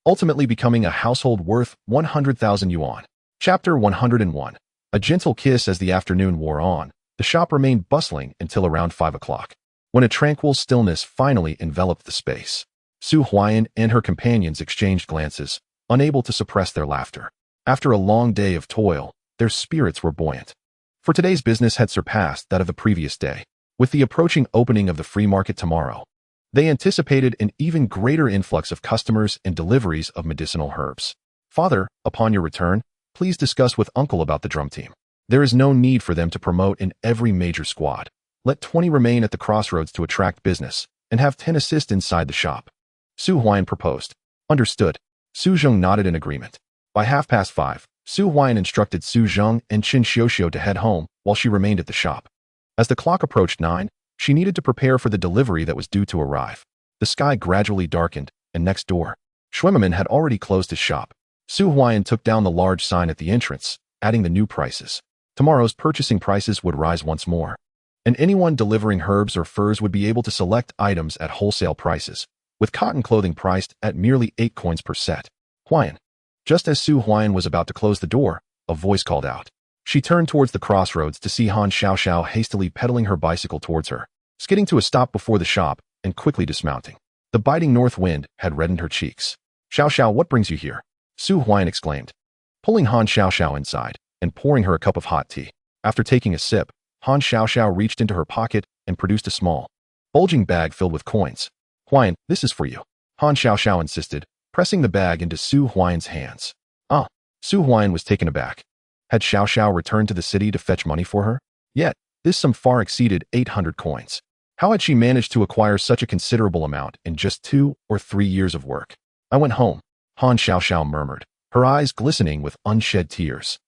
Speaker 1: ultimately becoming a household worth 100,000 yuan. Chapter 101. A gentle kiss. As the afternoon wore on, the shop remained bustling until around 5 o'clock, when a tranquil stillness finally enveloped the space. Su Huaiyan and her companions exchanged glances, unable to suppress their laughter. After a long day of toil, their spirits were buoyant. For today's business had surpassed that of the previous day. With the approaching opening of the free market tomorrow, they anticipated an even greater influx of customers and deliveries of medicinal herbs. Father, upon your return, please discuss with Uncle about the drum team. There is no need for them to promote in every major squad. Let 20 remain at the crossroads to attract business, and have 10 assist inside the shop. Su Huaiyan proposed. Understood. Su Zheng nodded in agreement. By 5:30, Su Huaiyan instructed Su Zheng and Qin Xiuxiu to head home while she remained at the shop. As the clock approached 9, she needed to prepare for the delivery that was due to arrive. The sky gradually darkened, and next door, Schwimmerman had already closed his shop. Su Huaiyan took down the large sign at the entrance, adding the new prices. Tomorrow's purchasing prices would rise once more, and anyone delivering herbs or furs would be able to select items at wholesale prices, with cotton clothing priced at merely 8 coins per set. Huaiyan. Just as Su Huaiyan was about to close the door, a voice called out. She turned towards the crossroads to see Han Xiaoxiao hastily pedaling her bicycle towards her, skidding to a stop before the shop and quickly dismounting. The biting north wind had reddened her cheeks. Xiaoxiao, what brings you here? Su Huaiyan exclaimed, pulling Han Xiaoxiao inside and pouring her a cup of hot tea. After taking a sip, Han Xiaoxiao reached into her pocket and produced a small, bulging bag filled with coins. Huaiyan, this is for you, Han Xiaoxiao insisted, pressing the bag into Su Huaiyan's hands. Ah, Su Huaiyan was taken aback. Had Xiaoxiao returned to the city to fetch money for her? Yet, this sum far exceeded 800 coins. How had she managed to acquire such a considerable amount in just 2 or 3 years of work? I went home, Han Xiaoxiao murmured, her eyes glistening with unshed tears.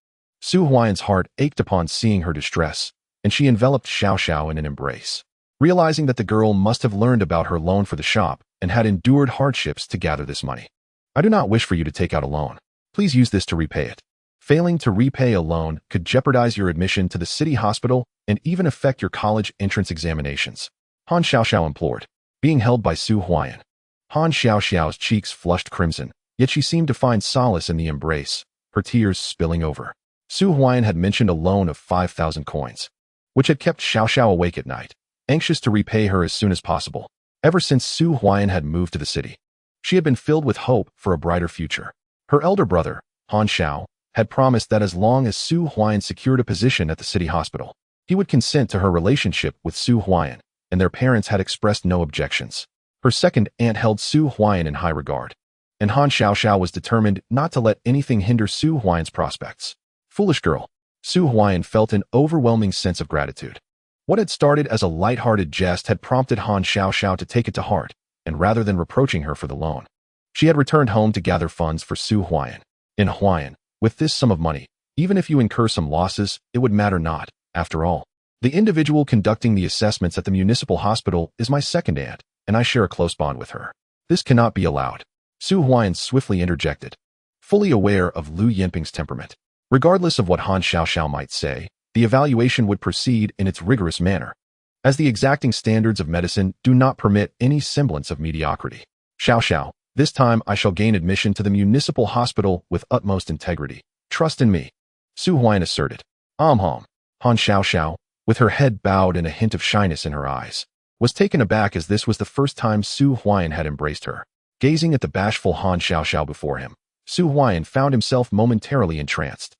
Speaker 1: Su Huaiyan's heart ached upon seeing her distress, and she enveloped Xiaoxiao in an embrace, realizing that the girl must have learned about her loan for the shop and had endured hardships to gather this money. I do not wish for you to take out a loan. Please use this to repay it. Failing to repay a loan could jeopardize your admission to the city hospital and even affect your college entrance examinations, Han Xiaoxiao implored, being held by Su Huaiyan. Han Xiaoxiao's cheeks flushed crimson, yet she seemed to find solace in the embrace, her tears spilling over. Su Huaiyan had mentioned a loan of 5,000 coins, which had kept Xiaoxiao awake at night, anxious to repay her as soon as possible. Ever since Su Huaiyan had moved to the city, she had been filled with hope for a brighter future. Her elder brother, Han Xiao, had promised that as long as Su Huaiyan secured a position at the city hospital, he would consent to her relationship with Su Huaiyan, and their parents had expressed no objections. Her second aunt held Su Huaiyan in high regard, and Han Xiaoxiao was determined not to let anything hinder Su Huaiyan's prospects. Foolish girl. Su Huaiyan felt an overwhelming sense of gratitude. What had started as a light-hearted jest had prompted Han Xiaoxiao to take it to heart, and rather than reproaching her for the loan, she had returned home to gather funds for Su Huaiyan. In Huaiyan, with this sum of money, even if you incur some losses, it would matter not. After all, the individual conducting the assessments at the municipal hospital is my second aunt, and I share a close bond with her. This cannot be allowed. Su Huaiyan swiftly interjected, fully aware of Lu Yinping's temperament. Regardless of what Han Xiaoxiao might say, the evaluation would proceed in its rigorous manner, as the exacting standards of medicine do not permit any semblance of mediocrity. Xiaoxiao, this time I shall gain admission to the municipal hospital with utmost integrity. Trust in me, Su Huaiyan asserted. Han Xiaoxiao, with her head bowed and a hint of shyness in her eyes, was taken aback as this was the first time Su Huaiyan had embraced her. Gazing at the bashful Han Xiaoxiao before him, Su Huaiyan found himself momentarily entranced,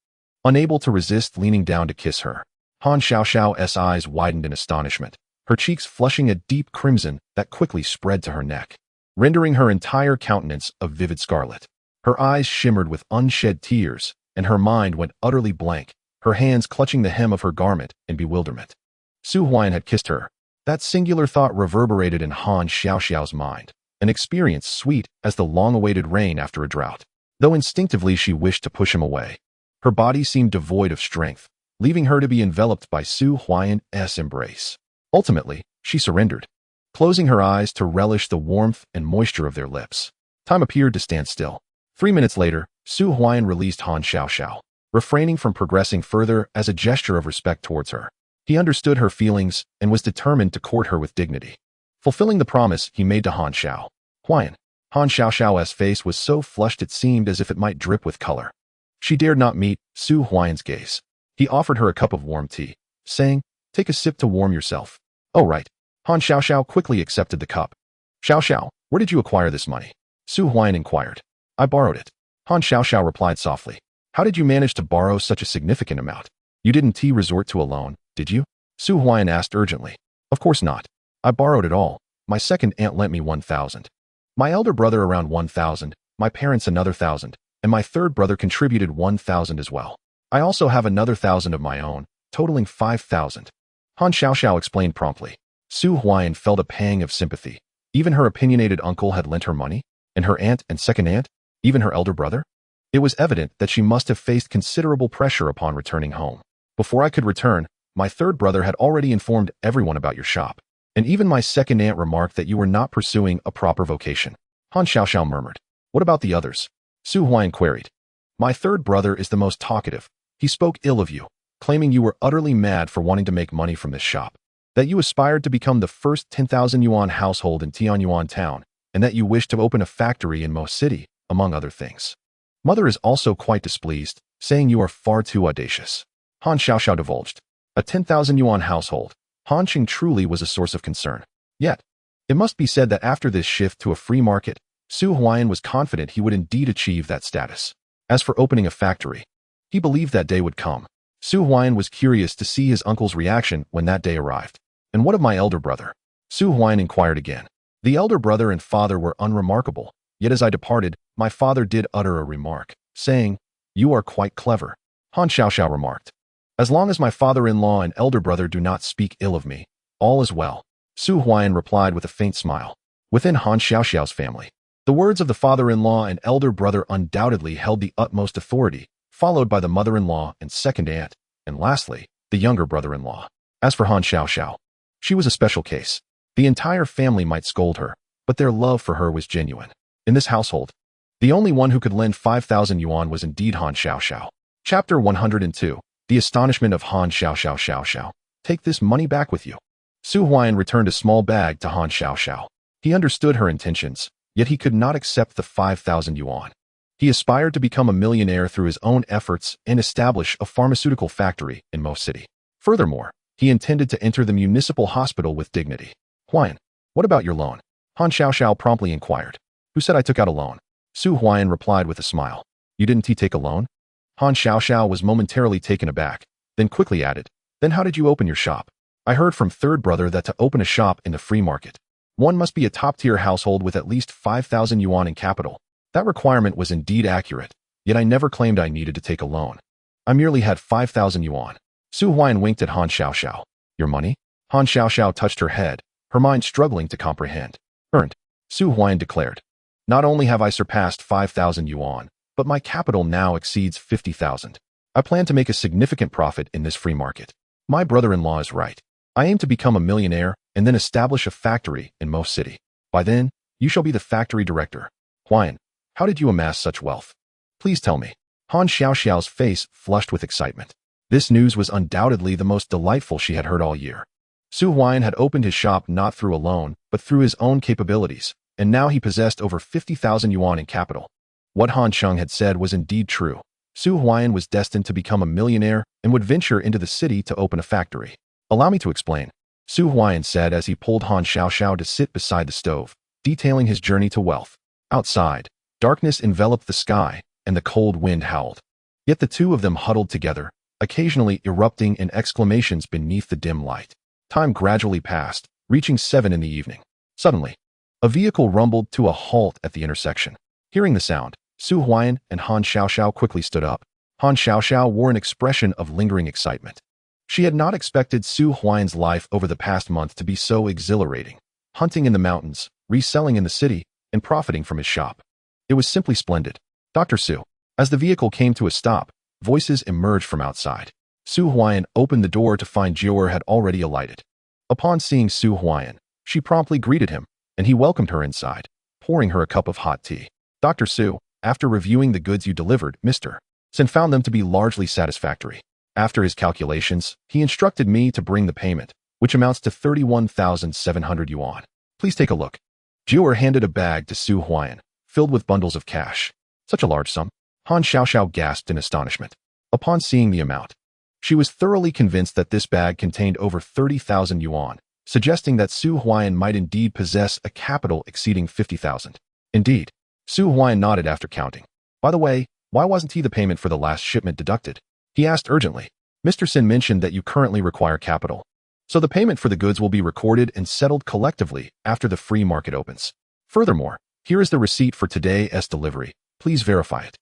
Speaker 1: unable to resist leaning down to kiss her. Han Xiaoxiao's eyes widened in astonishment, her cheeks flushing a deep crimson that quickly spread to her neck, rendering her entire countenance a vivid scarlet. Her eyes shimmered with unshed tears, and her mind went utterly blank, her hands clutching the hem of her garment in bewilderment. Su Huaiyan had kissed her. That singular thought reverberated in Han Xiaoxiao's mind, an experience sweet as the long-awaited rain after a drought. Though instinctively she wished to push him away, Her body seemed devoid of strength, leaving her to be enveloped by Su Huaian's embrace. Ultimately, she surrendered, closing her eyes to relish the warmth and moisture of their lips. Time appeared to stand still. 3 minutes later, Su Huaian released Han Xiaoxiao, refraining from progressing further as a gesture of respect towards her. He understood her feelings and was determined to court her with dignity, fulfilling the promise he made to Han Xiao. Huaian. Han Xiaoxiao's face was so flushed it seemed as if it might drip with color. She dared not meet Su Huaian's gaze. He offered her a cup of warm tea, saying, "Take a sip to warm yourself." "Oh, right." Han Xiaoxiao quickly accepted the cup. "Xiaoxiao, where did you acquire this money?" Su Huaian inquired. "I borrowed it." Han Xiaoxiao replied softly. "How did you manage to borrow such a significant amount? You didn't resort to a loan, did you?" Su Huaian asked urgently. "Of course not. I borrowed it all. My second aunt lent me 1,000. My elder brother around 1,000, my parents another 1,000, and my third brother contributed 1,000 as well. I also have another 1,000 of my own, totaling 5,000. Han Xiaoxiao explained promptly. Su Huaian felt a pang of sympathy. Even her opinionated uncle had lent her money? And her aunt and second aunt? Even her elder brother? It was evident that she must have faced considerable pressure upon returning home. "Before I could return, my third brother had already informed everyone about your shop. And even my second aunt remarked that you were not pursuing a proper vocation." Han Xiaoxiao murmured. "What about the others?" Su Huaian queried. "My third brother is the most talkative. He spoke ill of you, claiming you were utterly mad for wanting to make money from this shop, that you aspired to become the first 10,000 yuan household in Tianyuan town, and that you wished to open a factory in Mo City, among other things. Mother is also quite displeased, saying you are far too audacious." Han Xiaoxiao divulged. A 10,000 yuan household. Hanqing truly was a source of concern. Yet, it must be said that after this shift to a free market, Su Huaian was confident he would indeed achieve that status. As for opening a factory, he believed that day would come. Su Huaian was curious to see his uncle's reaction when that day arrived. "And what of my elder brother?" Su Huaian inquired again. "The elder brother and father were unremarkable, yet as I departed, my father did utter a remark, saying, 'You are quite clever.'" Han Xiaoxiao remarked. "As long as my father-in-law and elder brother do not speak ill of me, all is well." Su Huaian replied with a faint smile. Within Han Xiaoxiao's family, the words of the father-in-law and elder brother undoubtedly held the utmost authority, followed by the mother-in-law and second aunt, and lastly, the younger brother-in-law. As for Han Xiaoxiao, she was a special case. The entire family might scold her, but their love for her was genuine. In this household, the only one who could lend 5,000 yuan was indeed Han Xiaoxiao. Chapter 102. The astonishment of Han Xiaoxiao. "Take this money back with you." Su Huaian returned a small bag to Han Xiaoxiao. He understood her intentions, yet he could not accept the 5,000 yuan. He aspired to become a millionaire through his own efforts and establish a pharmaceutical factory in Mo City. Furthermore, he intended to enter the municipal hospital with dignity. "Huaian, what about your loan?" Han Xiaoxiao promptly inquired. "Who said I took out a loan?" Su Huaian replied with a smile. "You didn't take a loan?" Han Xiaoxiao was momentarily taken aback, then quickly added, "Then how did you open your shop?" "I heard from third brother that to open a shop in the free market, one must be a top-tier household with at least 5,000 yuan in capital. That requirement was indeed accurate, yet I never claimed I needed to take a loan. I merely had 5,000 yuan. Su Huaian winked at Han Xiaoxiao. "Your money?" Han Xiaoxiao touched her head, her mind struggling to comprehend. "Earned," Su Huaian declared. "Not only have I surpassed 5,000 yuan, but my capital now exceeds 50,000. I plan to make a significant profit in this free market. My brother-in-law is right. I aim to become a millionaire and then establish a factory in Mo City. By then, you shall be the factory director." "Huaian, how did you amass such wealth? Please tell me." Han Xiaoxiao's face flushed with excitement. This news was undoubtedly the most delightful she had heard all year. Su Huaian had opened his shop not through a loan, but through his own capabilities, and now he possessed over 50,000 yuan in capital. What Han Cheng had said was indeed true. Su Huaian was destined to become a millionaire and would venture into the city to open a factory. "Allow me to explain," Su Huaian said as he pulled Han Xiaoxiao to sit beside the stove, detailing his journey to wealth. Outside, darkness enveloped the sky, and the cold wind howled. Yet the two of them huddled together, occasionally erupting in exclamations beneath the dim light. Time gradually passed, reaching 7 in the evening. Suddenly, a vehicle rumbled to a halt at the intersection. Hearing the sound, Su Huaian and Han Xiaoxiao quickly stood up. Han Xiaoxiao wore an expression of lingering excitement. She had not expected Su Huaian's life over the past month to be so exhilarating. Hunting in the mountains, reselling in the city, and profiting from his shop. It was simply splendid. "Dr. Su." As the vehicle came to a stop, Voices emerged from outside. Su Huaiyan opened the door to find Jiu'er had already alighted. Upon seeing Su Huaiyan, she promptly greeted him, and he welcomed her inside, pouring her a cup of hot tea. Dr. Su, after reviewing the goods you delivered, Mr. Sin found them to be largely satisfactory. After his calculations, he instructed me to bring the payment, which amounts to 31,700 yuan. Please take a look. Jiu'er handed a bag to Su Huaiyan, filled with bundles of cash. Such a large sum? Han Xiaoxiao gasped in astonishment. Upon seeing the amount, she was thoroughly convinced that this bag contained over 30,000 yuan, suggesting that Su Huaiyan might indeed possess a capital exceeding 50,000. Indeed, Su Huaiyan nodded after counting. By the way, why wasn't the payment for the last shipment deducted? He asked urgently. Mr. Sin mentioned that you currently require capital, so the payment for the goods will be recorded and settled collectively after the free market opens. Furthermore, here is the receipt for today's delivery. Please verify it.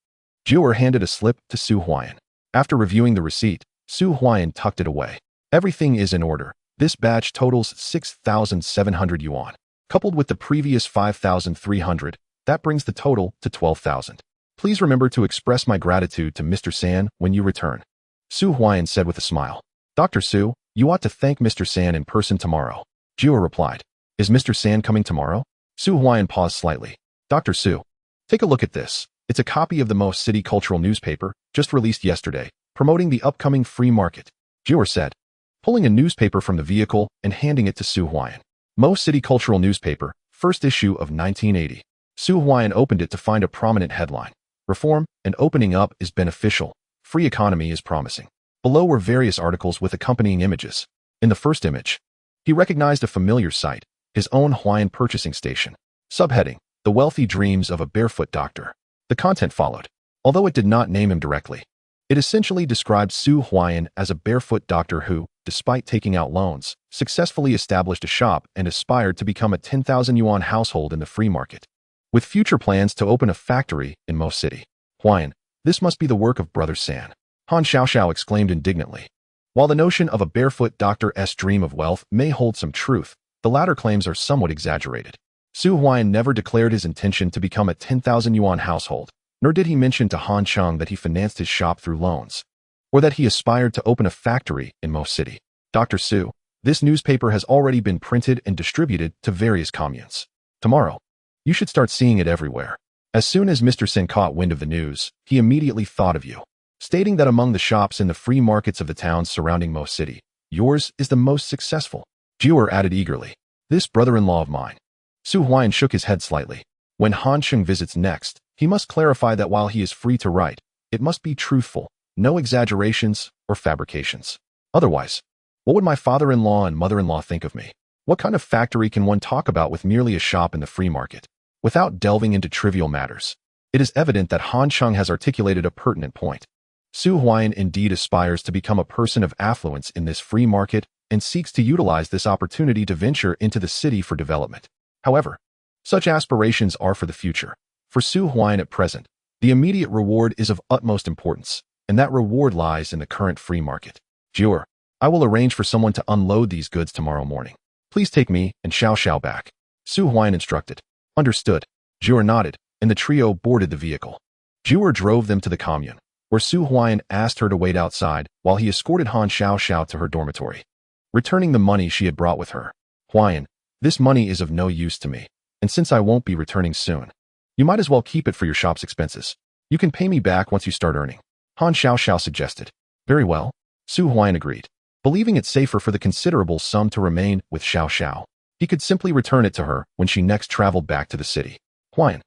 Speaker 1: Jiu'er handed a slip to Su Huaiyan. After reviewing the receipt, Su Huaiyan tucked it away. Everything is in order. This batch totals 6,700 yuan. Coupled with the previous 5,300, that brings the total to 12,000. Please remember to express my gratitude to Mr. San when you return. Su Huaiyan said with a smile. Dr. Su, you ought to thank Mr. San in person tomorrow. Jiu'er replied. Is Mr. San coming tomorrow? Su Huaiyan paused slightly. Dr. Su, take a look at this. It's a copy of the Most City Cultural newspaper, just released yesterday, promoting the upcoming free market. Jiu'er said, pulling a newspaper from the vehicle and handing it to Su Huaiyan. Most City Cultural newspaper, first issue of 1980. Su Huaiyan opened it to find a prominent headline. Reform and opening up is beneficial. Free economy is promising. Below were various articles with accompanying images. In the first image, he recognized a familiar sight, his own Huaian purchasing station. Subheading, The Wealthy Dreams of a Barefoot Doctor. The content followed. Although it did not name him directly, it essentially described Su Huaiyan as a barefoot doctor who, despite taking out loans, successfully established a shop and aspired to become a 10,000 yuan household in the free market, with future plans to open a factory in Mo City. Huaiyan, this must be the work of Brother San. Han Xiaoxiao exclaimed indignantly. While the notion of a barefoot doctor's dream of wealth may hold some truth, the latter claims are somewhat exaggerated. Su Huaiyan never declared his intention to become a 10,000 yuan household, nor did he mention to Han Cheng that he financed his shop through loans, or that he aspired to open a factory in Mo City. Dr. Su, this newspaper has already been printed and distributed to various communes. Tomorrow, you should start seeing it everywhere. As soon as Mr. Sin caught wind of the news, he immediately thought of you, stating that among the shops in the free markets of the towns surrounding Mo City, yours is the most successful. Jiu'er added eagerly, this brother-in-law of mine. Su Huaiyan shook his head slightly. When Han Cheng visits next, he must clarify that while he is free to write, it must be truthful, no exaggerations or fabrications. Otherwise, what would my father-in-law and mother-in-law think of me? What kind of factory can one talk about with merely a shop in the free market? Without delving into trivial matters, it is evident that Han Cheng has articulated a pertinent point. Su Huaiyan indeed aspires to become a person of affluence in this free market and seeks to utilize this opportunity to venture into the city for development. However, such aspirations are for the future. For Su Huaiyan at present, the immediate reward is of utmost importance, and that reward lies in the current free market. Jiu'er, I will arrange for someone to unload these goods tomorrow morning. Please take me and Xiao back. Su Huaiyan instructed. Understood. Jiu'er nodded, and the trio boarded the vehicle. Jiu'er drove them to the commune, where Su Huaiyan asked her to wait outside while he escorted Han Xiao to her dormitory, returning the money she had brought with her. Huaiyan, this money is of no use to me, and since I won't be returning soon, you might as well keep it for your shop's expenses. You can pay me back once you start earning. Han Xiao suggested. Very well. Su Huaiyan agreed, believing it safer for the considerable sum to remain with Xiao. He could simply return it to her when she next traveled back to the city. Huaiyan,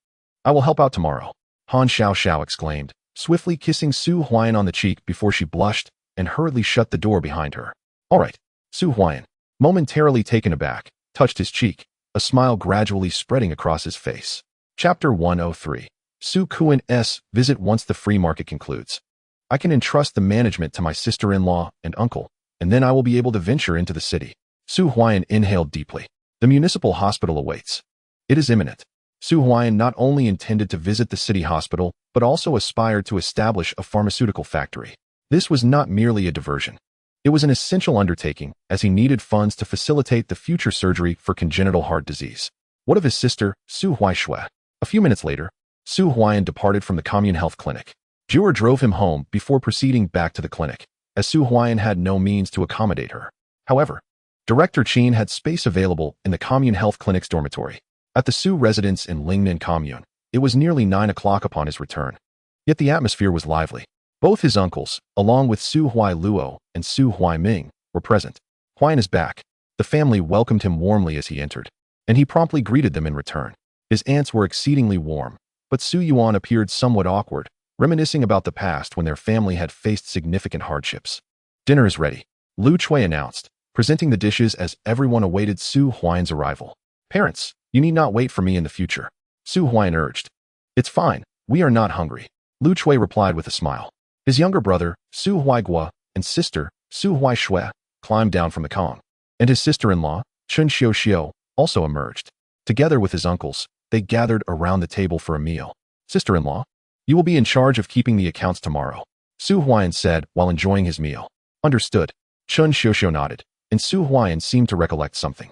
Speaker 1: I will help out tomorrow. Han Xiao exclaimed, swiftly kissing Su Huaiyan on the cheek before she blushed and hurriedly shut the door behind her. All right. Su Huaiyan, momentarily taken aback, touched his cheek, a smile gradually spreading across his face. Chapter 103. Su Kuan's visit. Once the free market concludes, I can entrust the management to my sister-in-law and uncle, and then I will be able to venture into the city. Su Huaiyan inhaled deeply. The municipal hospital awaits. It is imminent. Su Huaiyan not only intended to visit the city hospital, but also aspired to establish a pharmaceutical factory. This was not merely a diversion. It was an essential undertaking, as he needed funds to facilitate the future surgery for congenital heart disease. What of his sister, Su Huaishui? A few minutes later, Su Huaiyan departed from the commune health clinic. Juror drove him home before proceeding back to the clinic, as Su Huaiyan had no means to accommodate her. However, Director Qin had space available in the commune health clinic's dormitory. At the Su residence in Lingnan commune, it was nearly 9 o'clock upon his return. Yet the atmosphere was lively. Both his uncles, along with Su Huailuo and Su Huaiming, were present. Huaiyan is back. The family welcomed him warmly as he entered, and he promptly greeted them in return. His aunts were exceedingly warm, but Su Yuan appeared somewhat awkward, reminiscing about the past when their family had faced significant hardships. Dinner is ready, Lu Chui announced, presenting the dishes as everyone awaited Su Huaiyan's arrival. Parents, you need not wait for me in the future, Su Huaiyan urged. It's fine, we are not hungry, Lu Chui replied with a smile. His younger brother, Su Huaiguo, and sister, Su Huaishui, climbed down from the Kong, and his sister-in-law, Chun Xiao, also emerged. Together with his uncles, they gathered around the table for a meal. Sister-in-law, you will be in charge of keeping the accounts tomorrow, Su Huaiyan said while enjoying his meal. Understood. Chun Xiao nodded, and Su Huaiyan seemed to recollect something.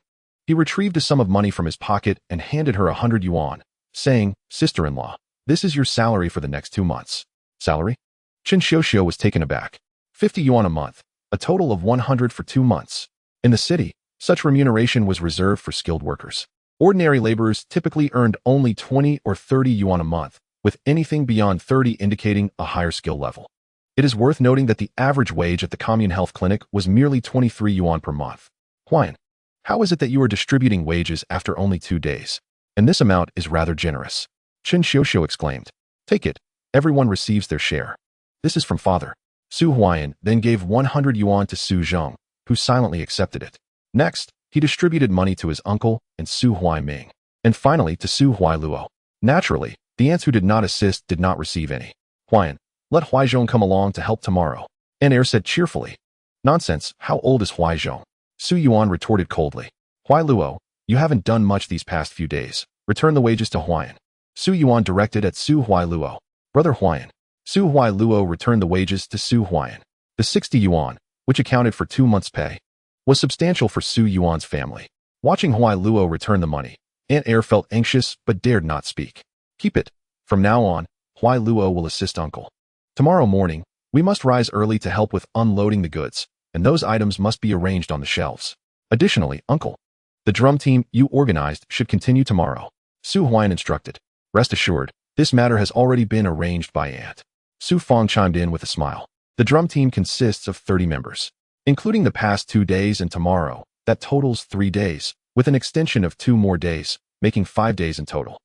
Speaker 1: He retrieved a sum of money from his pocket and handed her 100 yuan, saying, Sister-in-law, this is your salary for the next 2 months. Salary? Chun Xiao was taken aback. 50 yuan a month, a total of 100 for 2 months. In the city, such remuneration was reserved for skilled workers. Ordinary laborers typically earned only 20 or 30 yuan a month, with anything beyond 30 indicating a higher skill level. It is worth noting that the average wage at the commune health clinic was merely 23 yuan per month. Huaiyan, how is it that you are distributing wages after only 2 days? And this amount is rather generous. Chun Xiao exclaimed. Take it, everyone receives their share. This is from father. Su Huaiyan then gave 100 yuan to Su Zhong, who silently accepted it. Next, he distributed money to his uncle and Su Huaiming, and finally to Su Huailuo. Naturally, the aunts who did not assist did not receive any. Huaiyan, let Huaizhong come along to help tomorrow, An heir said cheerfully. Nonsense, how old is Huaizhong? Su Yuan retorted coldly. Huailuo, you haven't done much these past few days. Return the wages to Huaiyan. Su Yuan directed at Su Huailuo. Brother Huaiyan. Su Huailuo returned the wages to Su Huaiyan. The 60 yuan, which accounted for 2 months' pay, was substantial for Su Yuan's family. Watching Huailuo return the money, Aunt Heir felt anxious but dared not speak. Keep it. From now on, Huailuo will assist uncle. Tomorrow morning, we must rise early to help with unloading the goods, and those items must be arranged on the shelves. Additionally, uncle, the drum team you organized should continue tomorrow, Su Huaiyan instructed. Rest assured, this matter has already been arranged by Aunt. Su Fong chimed in with a smile. The drum team consists of 30 members, including the past 2 days and tomorrow. That totals 3 days, with an extension of 2 more days, making 5 days in total.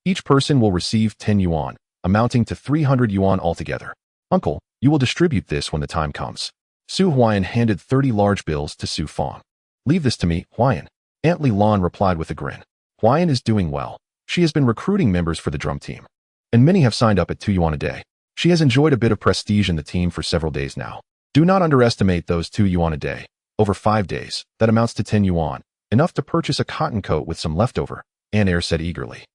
Speaker 1: Each person will receive 10 yuan, amounting to 300 yuan altogether. Uncle, you will distribute this when the time comes. Su Huaiyan handed 30 large bills to Su Fong. Leave this to me, Huaiyan. Aunt Li Lan replied with a grin. Huaiyan is doing well. She has been recruiting members for the drum team, and many have signed up at 2 yuan a day. She has enjoyed a bit of prestige in the team for several days now. Do not underestimate those 2 yuan a day. Over 5 days, that amounts to 10 yuan, enough to purchase a cotton coat with some leftover, An Heir said eagerly.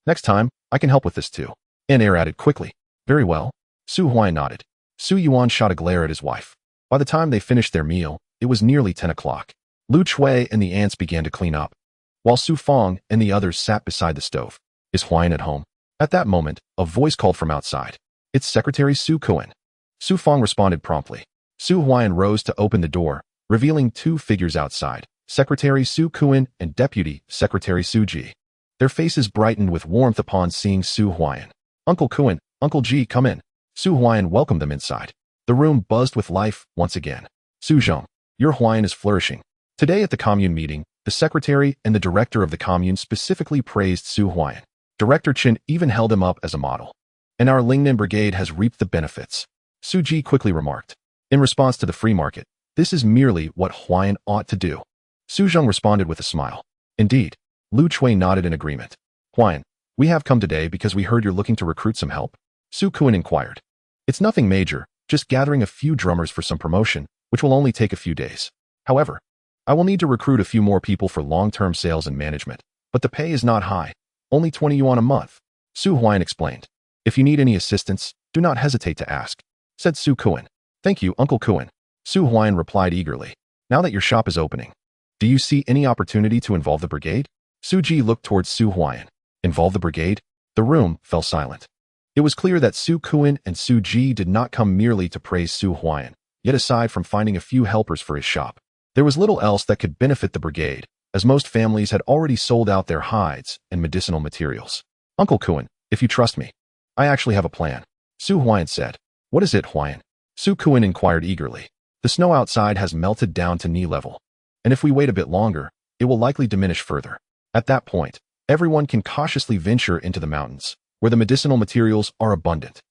Speaker 1: Next time, I can help with this too, An Heir added quickly. Very well. Su Huaiyan nodded. Su Yuan shot a glare at his wife. By the time they finished their meal, it was nearly 10 o'clock. Lu Chui and the aunts began to clean up, while Su Fong and the others sat beside the stove. Is Huaiyan at home? At that moment, a voice called from outside. It's Secretary Su Kuan. Su Fong responded promptly. Su Huaiyan rose to open the door, revealing 2 figures outside, Secretary Su Kuan and Deputy Secretary Su Ji. Their faces brightened with warmth upon seeing Su Huaiyan. Uncle Kuan, Uncle Ji, come in. Su Huaiyan welcomed them inside. The room buzzed with life once again. Su Zhong, your Huaiyan is flourishing. Today at the commune meeting, the secretary and the director of the commune specifically praised Su Huaiyan. Director Chen even held him up as a model. And our Lingnan brigade has reaped the benefits, Su Ji quickly remarked. In response to the free market, this is merely what Huaiyan ought to do. Su Zhong responded with a smile. Indeed. Lu Chui nodded in agreement. Huaiyan, we have come today because we heard you're looking to recruit some help. Su Kuan inquired. It's nothing major, just gathering a few drummers for some promotion, which will only take a few days. However, I will need to recruit a few more people for long-term sales and management, but the pay is not high, only 20 yuan a month, Su Huaiyan explained. If you need any assistance, do not hesitate to ask, said Su Kuan. Thank you, Uncle Kuan, Su Huaiyan replied eagerly. Now that your shop is opening, do you see any opportunity to involve the brigade? Su Ji looked towards Su Huaiyan. Involve the brigade? The room fell silent. It was clear that Su Kuan and Su Ji did not come merely to praise Su Huaian, yet aside from finding a few helpers for his shop, there was little else that could benefit the brigade, as most families had already sold out their hides and medicinal materials. Uncle Kuan, if you trust me, I actually have a plan, Su Huaian said. What is it, Huaian? Su Kuan inquired eagerly. The snow outside has melted down to knee level, and if we wait a bit longer, it will likely diminish further. At that point, everyone can cautiously venture into the mountains, where the medicinal materials are abundant.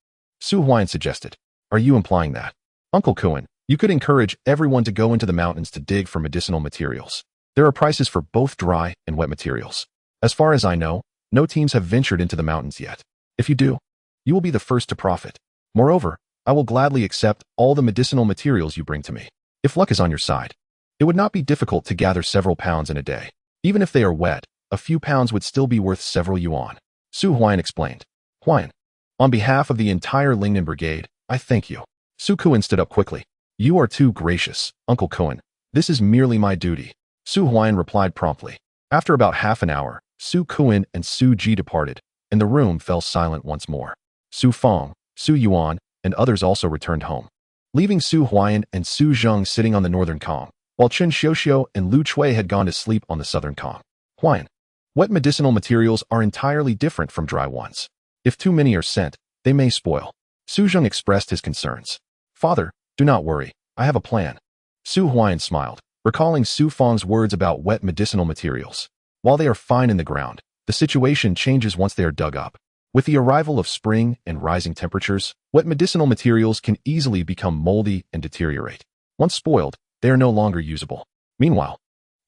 Speaker 1: Su Huaian suggested. Are you implying that, Uncle Kuan, you could encourage everyone to go into the mountains to dig for medicinal materials? There are prices for both dry and wet materials. As far as I know, no teams have ventured into the mountains yet. If you do, you will be the first to profit. Moreover, I will gladly accept all the medicinal materials you bring to me. If luck is on your side, it would not be difficult to gather several pounds in a day. Even if they are wet, a few pounds would still be worth several yuan. Su Huaian explained. Huaian, on behalf of the entire Lingnan Brigade, I thank you. Su Kuan stood up quickly. You are too gracious, Uncle Kuan. This is merely my duty. Su Huaian replied promptly. After about half an hour, Su Kuan and Su Ji departed, and the room fell silent once more. Su Feng, Su Yuan, and others also returned home, leaving Su Huaian and Su Zheng sitting on the northern Kong, while Chen Xiuxiu and Lu Chui had gone to sleep on the southern Kong. Huaian, wet medicinal materials are entirely different from dry ones. If too many are sent, they may spoil. Su Zheng expressed his concerns. Father, do not worry, I have a plan. Su Huaian smiled, recalling Su Feng's words about wet medicinal materials. While they are fine in the ground, the situation changes once they are dug up. With the arrival of spring and rising temperatures, wet medicinal materials can easily become moldy and deteriorate. Once spoiled, they are no longer usable. Meanwhile,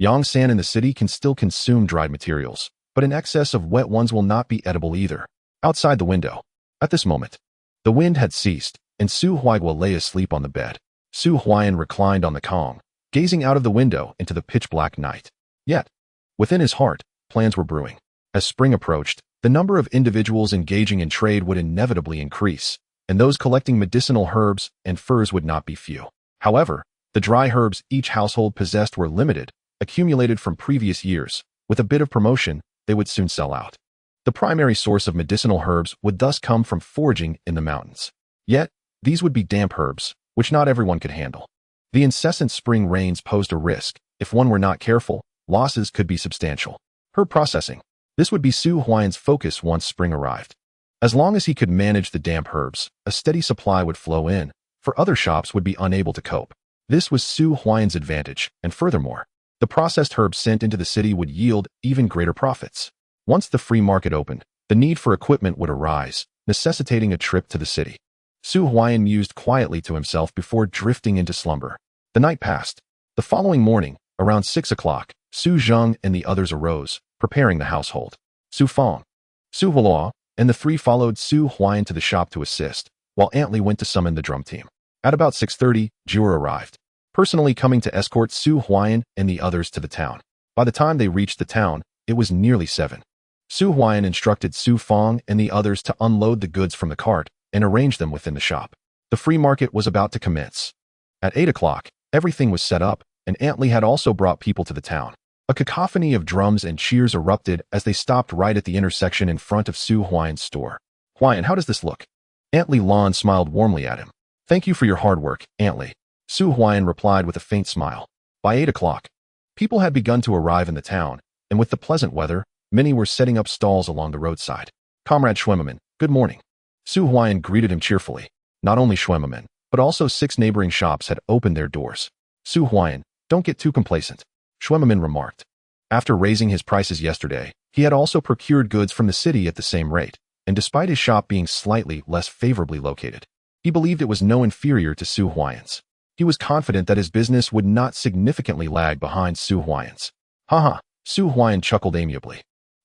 Speaker 1: Yongsan in the city can still consume dried materials, but an excess of wet ones will not be edible either. Outside the window, at this moment, the wind had ceased, and Su Huaigua lay asleep on the bed. Su Huaian reclined on the Kong, gazing out of the window into the pitch-black night. Yet, within his heart, plans were brewing. As spring approached, the number of individuals engaging in trade would inevitably increase, and those collecting medicinal herbs and furs would not be few. However, the dry herbs each household possessed were limited, accumulated from previous years. With a bit of promotion, they would soon sell out. The primary source of medicinal herbs would thus come from foraging in the mountains. Yet, these would be damp herbs, which not everyone could handle. The incessant spring rains posed a risk. If one were not careful, losses could be substantial. Herb processing. This would be Su Huaian's focus once spring arrived. As long as he could manage the damp herbs, a steady supply would flow in, for other shops would be unable to cope. This was Su Huaian's advantage, and furthermore, the processed herbs sent into the city would yield even greater profits. Once the free market opened, the need for equipment would arise, necessitating a trip to the city. Su Huaian mused quietly to himself before drifting into slumber. The night passed. The following morning, around 6 o'clock, Su Zheng and the others arose, preparing the household. Su Feng, Su Huo, and the three followed Su Huaian to the shop to assist, while Aunt Li went to summon the drum team. At about 6:30, Jura arrived, personally coming to escort Su Huaian and the others to the town. By the time they reached the town, it was nearly 7. Su Huaian instructed Su Feng and the others to unload the goods from the cart and arrange them within the shop. The free market was about to commence. At 8 o'clock, everything was set up, and Aunt Li had also brought people to the town. A cacophony of drums and cheers erupted as they stopped right at the intersection in front of Su Huaian's store. Huaian, how does this look? Aunt Li Lan smiled warmly at him. Thank you for your hard work, Aunt Li. Su Huaian replied with a faint smile. By 8 o'clock, people had begun to arrive in the town, and with the pleasant weather, many were setting up stalls along the roadside. Comrade Schwemmerman, good morning. Su Huaian greeted him cheerfully. Not only Schwemmerman, but also 6 neighboring shops had opened their doors. Su Huaian, don't get too complacent, Schwemmerman remarked. After raising his prices yesterday, he had also procured goods from the city at the same rate, and despite his shop being slightly less favorably located, he believed it was no inferior to Su Huaian's. He was confident that his business would not significantly lag behind Su Huaian's. Haha, Su Huaian chuckled amiably.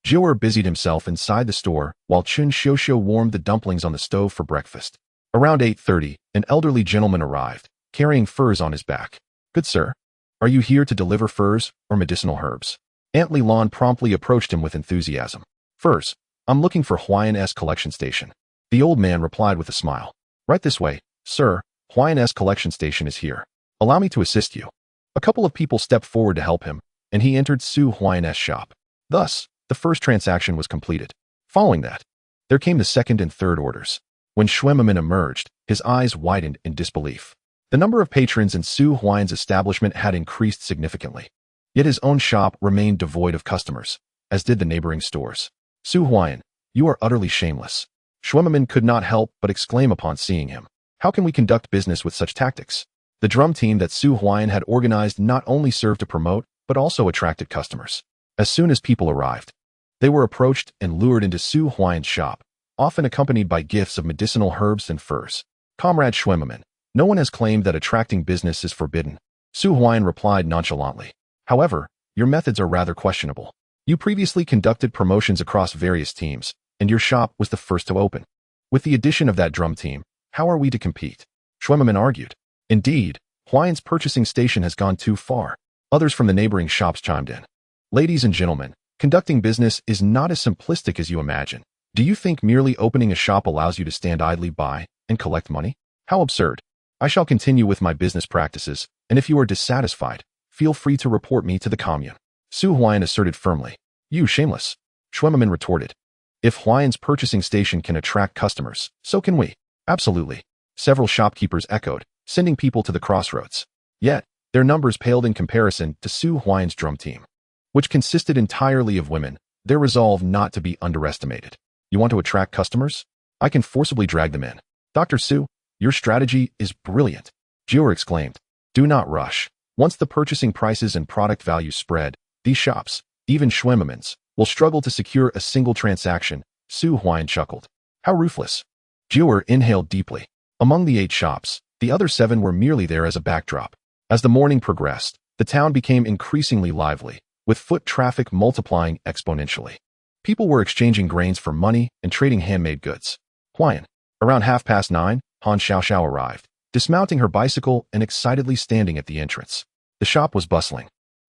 Speaker 1: Jiuer busied himself inside the store while Chen Xiuxiu warmed the dumplings on the stove for breakfast. Around 8:30, an elderly gentleman arrived, carrying furs on his back. Good sir, are you here to deliver furs or medicinal herbs? Aunt Li Lan promptly approached him with enthusiasm. Furs, I'm looking for Huaian collection station. The old man replied with a smile. Right this way, sir, Huaian collection station is here. Allow me to assist you. A couple of people stepped forward to help him, and he entered Su Huaian's shop. Thus, the first transaction was completed. Following that, There came the second and third orders. When Schwemmerman emerged, his eyes widened in disbelief. The number of patrons in Su Huaian's establishment had increased significantly. Yet his own shop remained devoid of customers, as did the neighboring stores. Su Huaian, you are utterly shameless. Schwemmerman could not help but exclaim upon seeing him. How can we conduct business with such tactics? The drum team that Su Huaian had organized not only served to promote, but also attracted customers. As soon as people arrived, they were approached and lured into Su Huaian's shop, often accompanied by gifts of medicinal herbs and furs. Comrade Schwemmerman, no one has claimed that attracting business is forbidden. Su Huaian replied nonchalantly. However, your methods are rather questionable. You previously conducted promotions across various teams, and your shop was the first to open. With the addition of that drum team, how are we to compete? Schwemmerman argued. Indeed, Huaian's purchasing station has gone too far. Others from the neighboring shops chimed in. Ladies and gentlemen, conducting business is not as simplistic as you imagine. Do you think merely opening a shop allows you to stand idly by and collect money? How absurd. I shall continue with my business practices, and if you are dissatisfied, feel free to report me to the commune. Su Huaian asserted firmly. You shameless. Schwemmerman retorted. If Huaian's purchasing station can attract customers, so can we. Absolutely. Several shopkeepers echoed, sending people to the crossroads. Yet, their numbers paled in comparison to Su Huaian's drum team, which consisted entirely of women, their resolve not to be underestimated. You want to attract customers? I can forcibly drag them in. Dr. Su, your strategy is brilliant. Jiur exclaimed. Do not rush. Once the purchasing prices and product values spread, these shops, even Schwemmerman's, will struggle to secure a single transaction. Su Huaian chuckled. How ruthless. Jiur inhaled deeply. Among the 8 shops, the other 7 were merely there as a backdrop. As the morning progressed, the town became increasingly lively, with foot traffic multiplying exponentially. People were exchanging grains for money and trading handmade goods. Huaian. Around 9:30, Han Xiaoxiao arrived, dismounting her bicycle and excitedly standing at the entrance. The shop was bustling,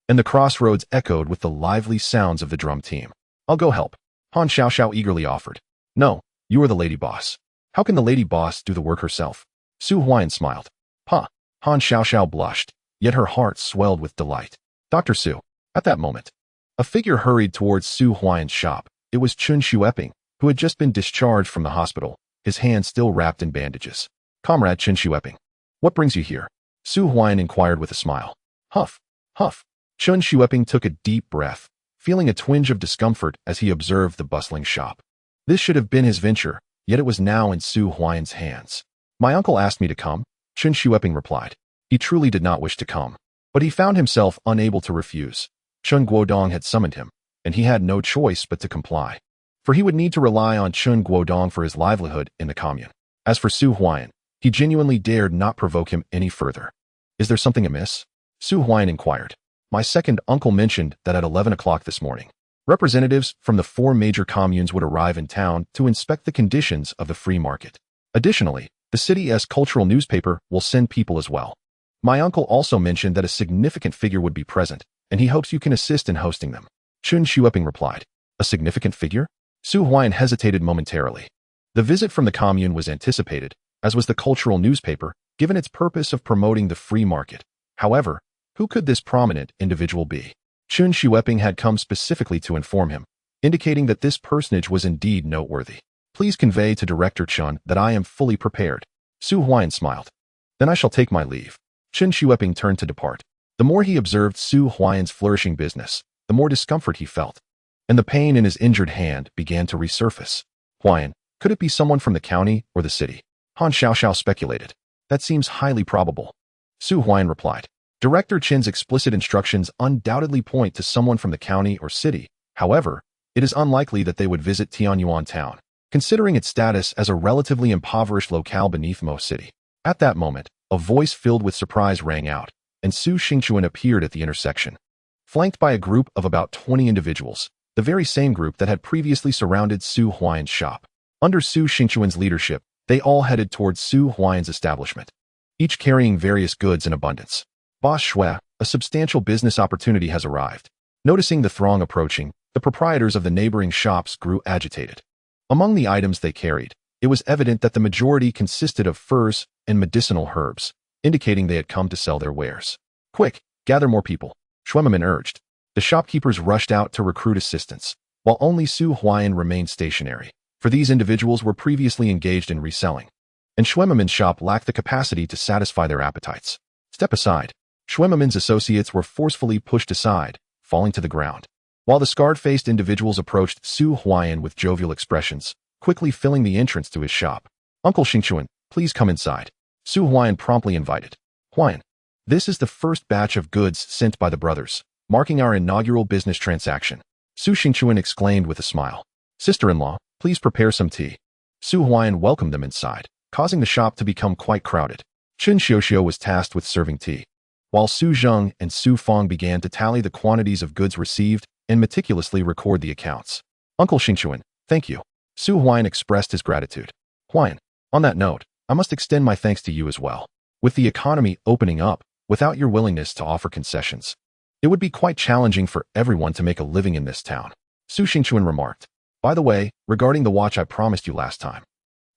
Speaker 1: and the crossroads echoed with the lively sounds of the drum team. I'll go help. Han Xiaoxiao eagerly offered. No, you are the lady boss. How can the lady boss do the work herself? Su Huaian smiled. Ha! Han Xiaoxiao blushed, yet her heart swelled with delight. Dr. Su. At that moment, a figure hurried towards Su Huaian's shop. It was Chun Xueping, who had just been discharged from the hospital, his hand still wrapped in bandages. Comrade Chun Xueping, what brings you here? Su Huaian inquired with a smile. Huff, huff. Chun Xueping took a deep breath, feeling a twinge of discomfort as he observed the bustling shop. This should have been his venture, yet it was now in Su Huaian's hands. My uncle asked me to come, Chun Xueping replied. He truly did not wish to come, but he found himself unable to refuse. Chun Guodong had summoned him, and he had no choice but to comply, for he would need to rely on Chun Guodong for his livelihood in the commune. As for Su Huaian, he genuinely dared not provoke him any further. Is there something amiss? Su Huaian inquired. My second uncle mentioned that at 11 o'clock this morning, representatives from the 4 major communes would arrive in town to inspect the conditions of the free market. Additionally, the city's cultural newspaper will send people as well. My uncle also mentioned that a significant figure would be present, and he hopes you can assist in hosting them. Chun Xueping replied. A significant figure? Su Huaian hesitated momentarily. The visit from the commune was anticipated, as was the cultural newspaper, given its purpose of promoting the free market. However, who could this prominent individual be? Chun Xueping had come specifically to inform him, indicating that this personage was indeed noteworthy. Please convey to Director Chun that I am fully prepared. Su Huaian smiled. Then I shall take my leave. Chun Xueping turned to depart. The more he observed Su Huaian's flourishing business, the more discomfort he felt, and the pain in his injured hand began to resurface. Huaian, could it be someone from the county or the city? Han Xiaoxiao speculated. That seems highly probable. Su Huaian replied. Director Chin's explicit instructions undoubtedly point to someone from the county or city. However, it is unlikely that they would visit Tianyuan town, considering its status as a relatively impoverished locale beneath Mo City. At that moment, a voice filled with surprise rang out, and Su Xingchuan appeared at the intersection, flanked by a group of about 20 individuals, the very same group that had previously surrounded Su Huaian's shop. Under Su Xingchuan's leadership, they all headed towards Su Huaian's establishment, each carrying various goods in abundance. Boss Shui, a substantial business opportunity has arrived. Noticing the throng approaching, the proprietors of the neighboring shops grew agitated. Among the items they carried, it was evident that the majority consisted of furs and medicinal herbs, indicating they had come to sell their wares. Quick, gather more people, Schwemmerman urged. The shopkeepers rushed out to recruit assistance, while only Su Huaian remained stationary, for these individuals were previously engaged in reselling, and Schwemmermann's shop lacked the capacity to satisfy their appetites. Step aside. Schwemmermann's associates were forcefully pushed aside, falling to the ground, while the scarred-faced individuals approached Su Huaian with jovial expressions, quickly filling the entrance to his shop. Uncle Xingchuan, please come inside. Su Huaian promptly invited. Huaian, this is the first batch of goods sent by the brothers, marking our inaugural business transaction. Su Xingchuan exclaimed with a smile. Sister-in-law, please prepare some tea. Su Huaian welcomed them inside, causing the shop to become quite crowded. Chen Xiuxiu was tasked with serving tea, while Su Zheng and Su Feng began to tally the quantities of goods received and meticulously record the accounts. Uncle Xingchuan, thank you. Su Huaian expressed his gratitude. Huaian, on that note, I must extend my thanks to you as well. With the economy opening up, without your willingness to offer concessions, it would be quite challenging for everyone to make a living in this town. Su Xingchuan remarked. By the way, regarding the watch I promised you last time.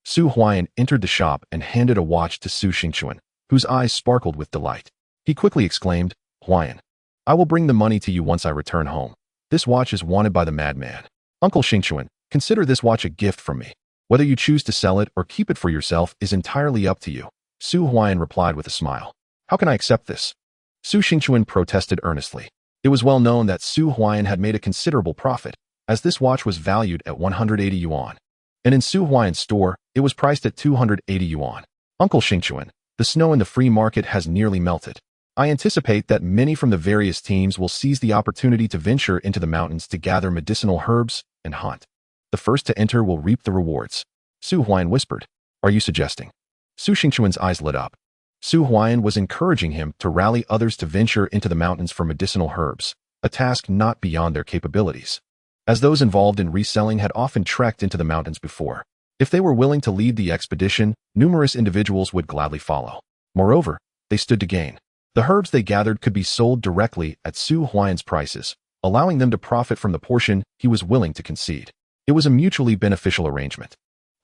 Speaker 1: Su Huaian entered the shop and handed a watch to Su Xingchuan, whose eyes sparkled with delight. He quickly exclaimed, Huaian, I will bring the money to you once I return home. This watch is wanted by the madman. Uncle Xingchuan, consider this watch a gift from me. Whether you choose to sell it or keep it for yourself is entirely up to you. Su Huaian replied with a smile. How can I accept this? Su Xingchuan protested earnestly. It was well known that Su Huaian had made a considerable profit, as this watch was valued at 180 yuan. And in Su Huaian's store, it was priced at 280 yuan. Uncle Xingchuan, the snow in the free market has nearly melted. I anticipate that many from the various teams will seize the opportunity to venture into the mountains to gather medicinal herbs and hunt. The first to enter will reap the rewards. Su Huaian whispered. Are you suggesting? Su Xingchuan's eyes lit up. Su Huaian was encouraging him to rally others to venture into the mountains for medicinal herbs, a task not beyond their capabilities, as those involved in reselling had often trekked into the mountains before. If they were willing to lead the expedition, numerous individuals would gladly follow. Moreover, they stood to gain. The herbs they gathered could be sold directly at Su Huaian's prices, allowing them to profit from the portion he was willing to concede. It was a mutually beneficial arrangement.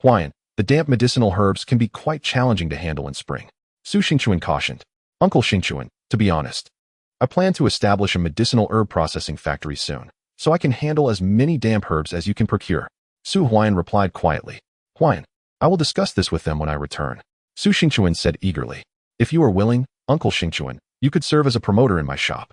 Speaker 1: Huaian, the damp medicinal herbs can be quite challenging to handle in spring. Su Xingchuan cautioned. Uncle Xingchuan, to be honest, I plan to establish a medicinal herb processing factory soon, so I can handle as many damp herbs as you can procure. Su Huaian replied quietly. Huaian, I will discuss this with them when I return. Su Xingchuan said eagerly. If you are willing, Uncle Xingchuan, you could serve as a promoter in my shop.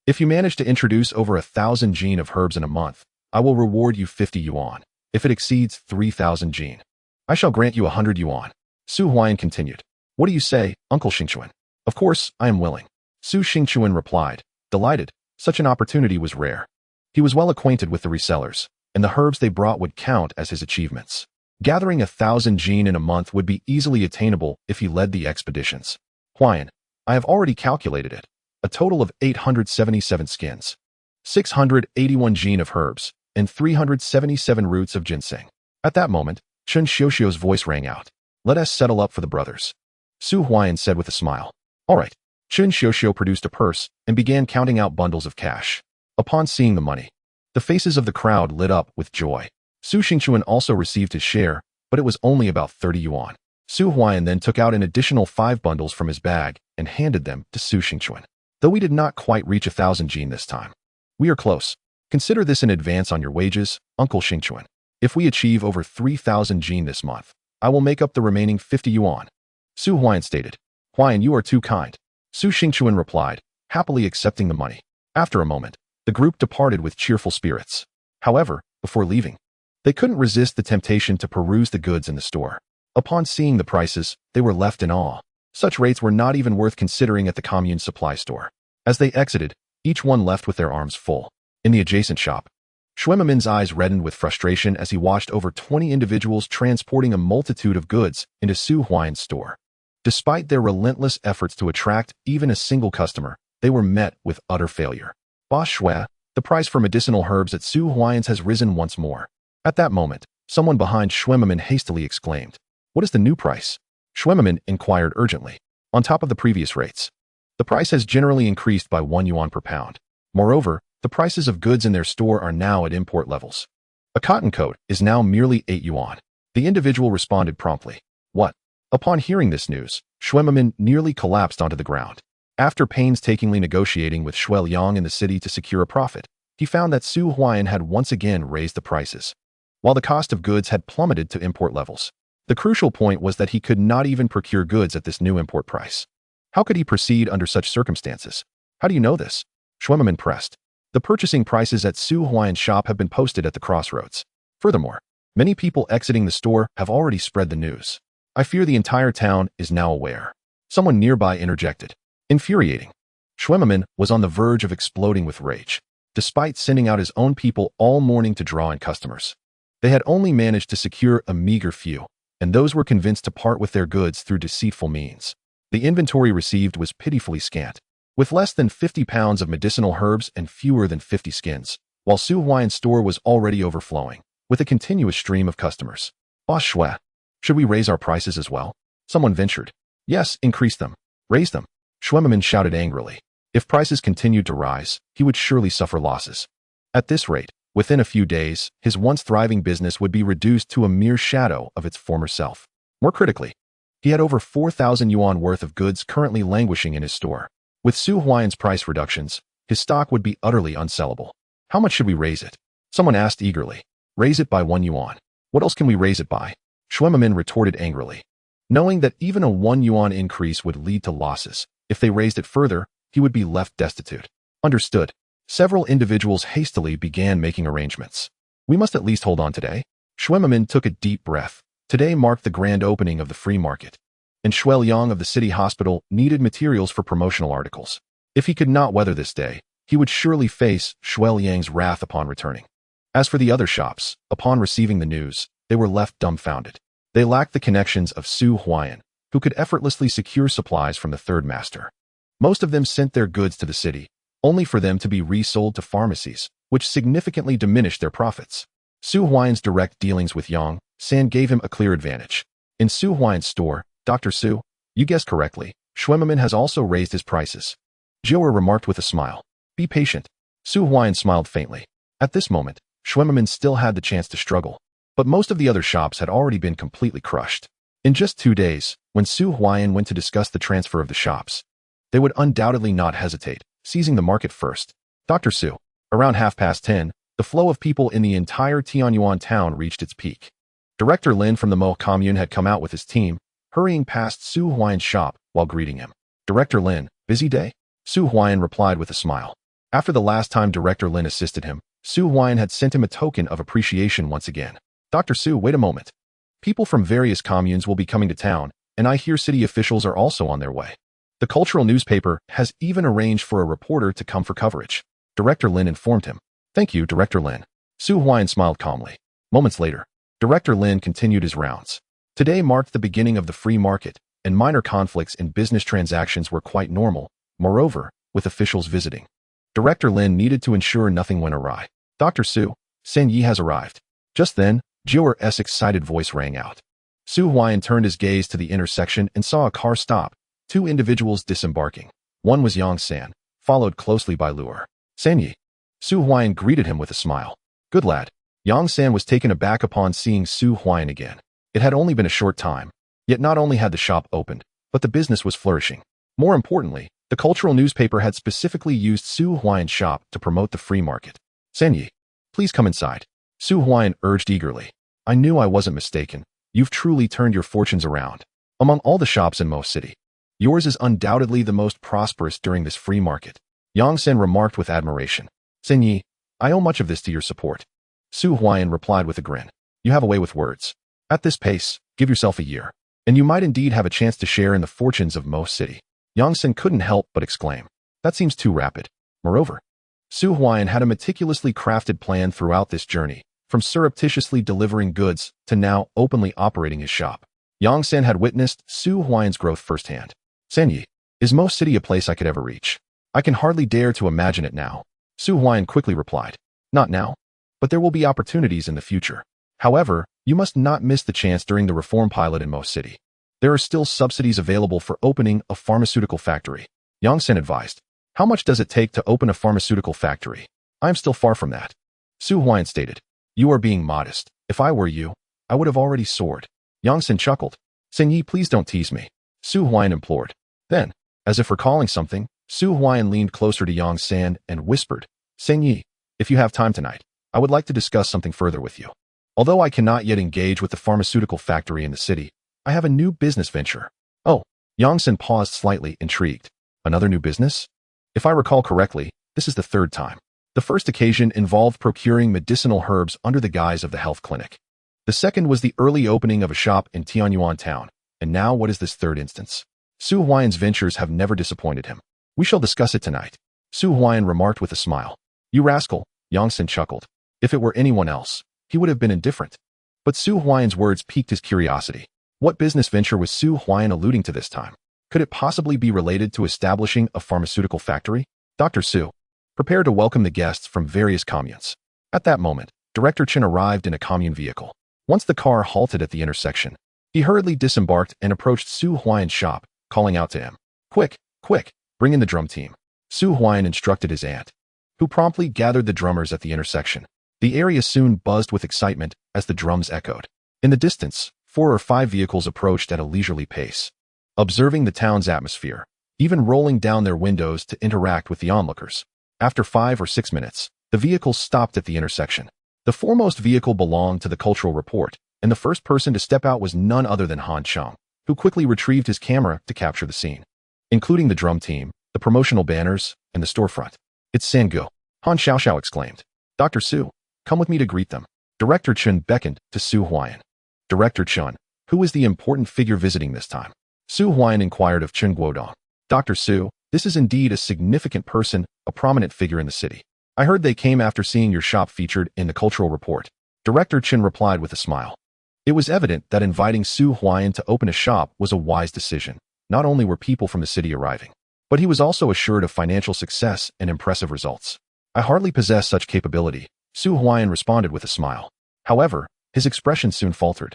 Speaker 1: If you manage to introduce over 1,000 jin of herbs in a month, I will reward you 50 yuan. If it exceeds 3,000 jin, I shall grant you 100 yuan. Su Huaian continued. What do you say, Uncle Xingchuan? Of course, I am willing. Su Xingchuan replied, delighted. Such an opportunity was rare. He was well acquainted with the resellers, and the herbs they brought would count as his achievements. Gathering 1,000 jin in a month would be easily attainable if he led the expeditions. Huaian, I have already calculated it. A total of 877 skins, 681 jin of herbs, and 377 roots of ginseng. At that moment, Chen Xiuxiu's voice rang out. Let us settle up for the brothers. Su Huaian said with a smile. All right. Chen Xiuxiu produced a purse and began counting out bundles of cash. Upon seeing the money, the faces of the crowd lit up with joy. Su Xingchuan also received his share, but it was only about 30 yuan. Su Huaian then took out an additional 5 bundles from his bag and handed them to Su Xingchuan. Though we did not quite reach 1,000 jin this time, we are close. Consider this an advance on your wages, Uncle Xingchuan. If we achieve over 3,000 jin this month, I will make up the remaining 50 yuan. Su Huaian stated. Huaian, you are too kind. Su Xingchuan replied, happily accepting the money. After a moment, the group departed with cheerful spirits. However, before leaving, they couldn't resist the temptation to peruse the goods in the store. Upon seeing the prices, they were left in awe. Such rates were not even worth considering at the commune supply store. As they exited, each one left with their arms full. In the adjacent shop, Schwemmermann's eyes reddened with frustration as he watched over 20 individuals transporting a multitude of goods into Su Huaian's store. Despite their relentless efforts to attract even a single customer, they were met with utter failure. Boss Xue, the price for medicinal herbs at Su Huaian's has risen once more. At that moment, someone behind Schwemmermann hastily exclaimed, What is the new price? Schwemmermann inquired urgently. On top of the previous rates, the price has generally increased by 1 yuan per pound. Moreover, the prices of goods in their store are now at import levels. A cotton coat is now merely 8 yuan. The individual responded promptly. What? Upon hearing this news, Schwemmermann nearly collapsed onto the ground. After painstakingly negotiating with Shuai Yang in the city to secure a profit, he found that Su Huaian had once again raised the prices. while the cost of goods had plummeted to import levels. The crucial point was that he could not even procure goods at this new import price. How could he proceed under such circumstances? How do you know this? Schwemmerman pressed. The purchasing prices at Su Huaian's shop have been posted at the crossroads. Furthermore, many people exiting the store have already spread the news. I fear the entire town is now aware. Someone nearby interjected. Infuriating. Schwemmerman was on the verge of exploding with rage. Despite sending out his own people all morning to draw in customers, they had only managed to secure a meager few, and those were convinced to part with their goods through deceitful means. The inventory received was pitifully scant, with less than 50 pounds of medicinal herbs and fewer than 50 skins, while Su Huaian's store was already overflowing, with a continuous stream of customers. Boss Shue, should we raise our prices as well? Someone ventured. Yes, increase them. Raise them. Schwemmerman shouted angrily. If prices continued to rise, he would surely suffer losses. At this rate, within a few days, his once thriving business would be reduced to a mere shadow of its former self. More critically, he had over 4,000 yuan worth of goods currently languishing in his store. With Su Huaian's price reductions, his stock would be utterly unsellable. How much should we raise it? Someone asked eagerly. Raise it by 1 yuan. What else can we raise it by? Schwemmerman retorted angrily. Knowing that even a 1 yuan increase would lead to losses, if they raised it further, he would be left destitute. Understood. Several individuals hastily began making arrangements. We must at least hold on today. Schwemmerman took a deep breath. Today marked the grand opening of the free market, and Shueliang of the city hospital needed materials for promotional articles. If he could not weather this day, he would surely face Shueliang's wrath upon returning. As for the other shops, upon receiving the news, they were left dumbfounded. They lacked the connections of Su Huaian, who could effortlessly secure supplies from the third master. Most of them sent their goods to the city, only for them to be resold to pharmacies, which significantly diminished their profits. Su Huaian's direct dealings with Yang San gave him a clear advantage. In Su Huaian's store, Dr. Su, you guessed correctly, Schwemmerman has also raised his prices. Jiuer remarked with a smile. Be patient. Su Huaian smiled faintly. At this moment, Schwemmerman still had the chance to struggle, but most of the other shops had already been completely crushed. In just 2 days, when Su Huaian went to discuss the transfer of the shops, they would undoubtedly not hesitate, seizing the market first. Dr. Su, around 10:30, the flow of people in the entire Tianyuan town reached its peak. Director Lin from the Mo commune had come out with his team, hurrying past Su Huaian's shop while greeting him. Director Lin, busy day? Su Huaian replied with a smile. After the last time Director Lin assisted him, Su Huaian had sent him a token of appreciation once again. Dr. Su, wait a moment. People from various communes will be coming to town, and I hear city officials are also on their way. The cultural newspaper has even arranged for a reporter to come for coverage. Director Lin informed him. Thank you, Director Lin. Su Huaian smiled calmly. Moments later, Director Lin continued his rounds. Today marked the beginning of the free market, and minor conflicts in business transactions were quite normal, moreover, with officials visiting. Director Lin needed to ensure nothing went awry. Dr. Su, Sen Yi has arrived. Just then, Jiuer's excited voice rang out. Su Huaian turned his gaze to the intersection and saw a car stop, 2 individuals disembarking. One was Yang San, followed closely by Luer. Sen Yi. Su Huaian greeted him with a smile. Good lad. Yang San was taken aback upon seeing Su Huaian again. It had only been a short time, yet not only had the shop opened, but the business was flourishing. More importantly, the cultural newspaper had specifically used Su Huaian's shop to promote the free market. Sen Yi, please come inside. Su Huaian urged eagerly. I knew I wasn't mistaken. You've truly turned your fortunes around. Among all the shops in Mo City, yours is undoubtedly the most prosperous during this free market. Yang San remarked with admiration. Sen Yi, I owe much of this to your support. Su Huaian replied with a grin. You have a way with words. At this pace, give yourself a year, and you might indeed have a chance to share in the fortunes of Mo City. Yang San couldn't help but exclaim. That seems too rapid. Moreover, Su Huaian had a meticulously crafted plan throughout this journey, from surreptitiously delivering goods to now openly operating his shop. Yang San had witnessed Su Huaian's growth firsthand. Sen Yi, is Mo City a place I could ever reach? I can hardly dare to imagine it now. Su Huaian quickly replied. Not now, but there will be opportunities in the future. However, you must not miss the chance during the reform pilot in Mo City. There are still subsidies available for opening a pharmaceutical factory. Yang San advised. How much does it take to open a pharmaceutical factory? I am still far from that. Su Huaian stated. You are being modest. If I were you, I would have already soared. Yang San chuckled. Sen Yi, please don't tease me. Su Huaian implored. Then, as if recalling something, Su Huaian leaned closer to Yang San and whispered, Sen Yi, if you have time tonight, I would like to discuss something further with you. Although I cannot yet engage with the pharmaceutical factory in the city, I have a new business venture. Oh, Yongsen paused slightly, intrigued. Another new business? If I recall correctly, this is the third time. The first occasion involved procuring medicinal herbs under the guise of the health clinic. The second was the early opening of a shop in Tianyuan town. And now what is this third instance? Su Huaiyan's ventures have never disappointed him. We shall discuss it tonight. Su Huaiyan remarked with a smile. You rascal, Yongsen chuckled. If it were anyone else, he would have been indifferent. But Su Huaiyan's words piqued his curiosity. What business venture was Su Huaiyan alluding to this time? Could it possibly be related to establishing a pharmaceutical factory? Dr. Su, prepare to welcome the guests from various communes. At that moment, Director Chen arrived in a commune vehicle. Once the car halted at the intersection, he hurriedly disembarked and approached Su Huaiyan's shop, calling out to him. Quick, quick, bring in the drum team. Su Huaiyan instructed his aunt, who promptly gathered the drummers at the intersection. The area soon buzzed with excitement as the drums echoed. In the distance, 4 or 5 vehicles approached at a leisurely pace, observing the town's atmosphere, even rolling down their windows to interact with the onlookers. After 5 or 6 minutes, the vehicles stopped at the intersection. The foremost vehicle belonged to the cultural report, and the first person to step out was none other than Han Cheng, who quickly retrieved his camera to capture the scene, including the drum team, the promotional banners, and the storefront. It's Sangu, Han Xiaoxiao exclaimed. Dr. Su, come with me to greet them. Director Chen beckoned to Su Huaiyan. Director Chen, who is the important figure visiting this time? Su Huaiyan inquired of Chen Guodong. Dr. Su, this is indeed a significant person, a prominent figure in the city. I heard they came after seeing your shop featured in the cultural report. Director Chen replied with a smile. It was evident that inviting Su Huaiyan to open a shop was a wise decision. Not only were people from the city arriving, but he was also assured of financial success and impressive results. I hardly possess such capability, Su Huaiyan responded with a smile. However, his expression soon faltered,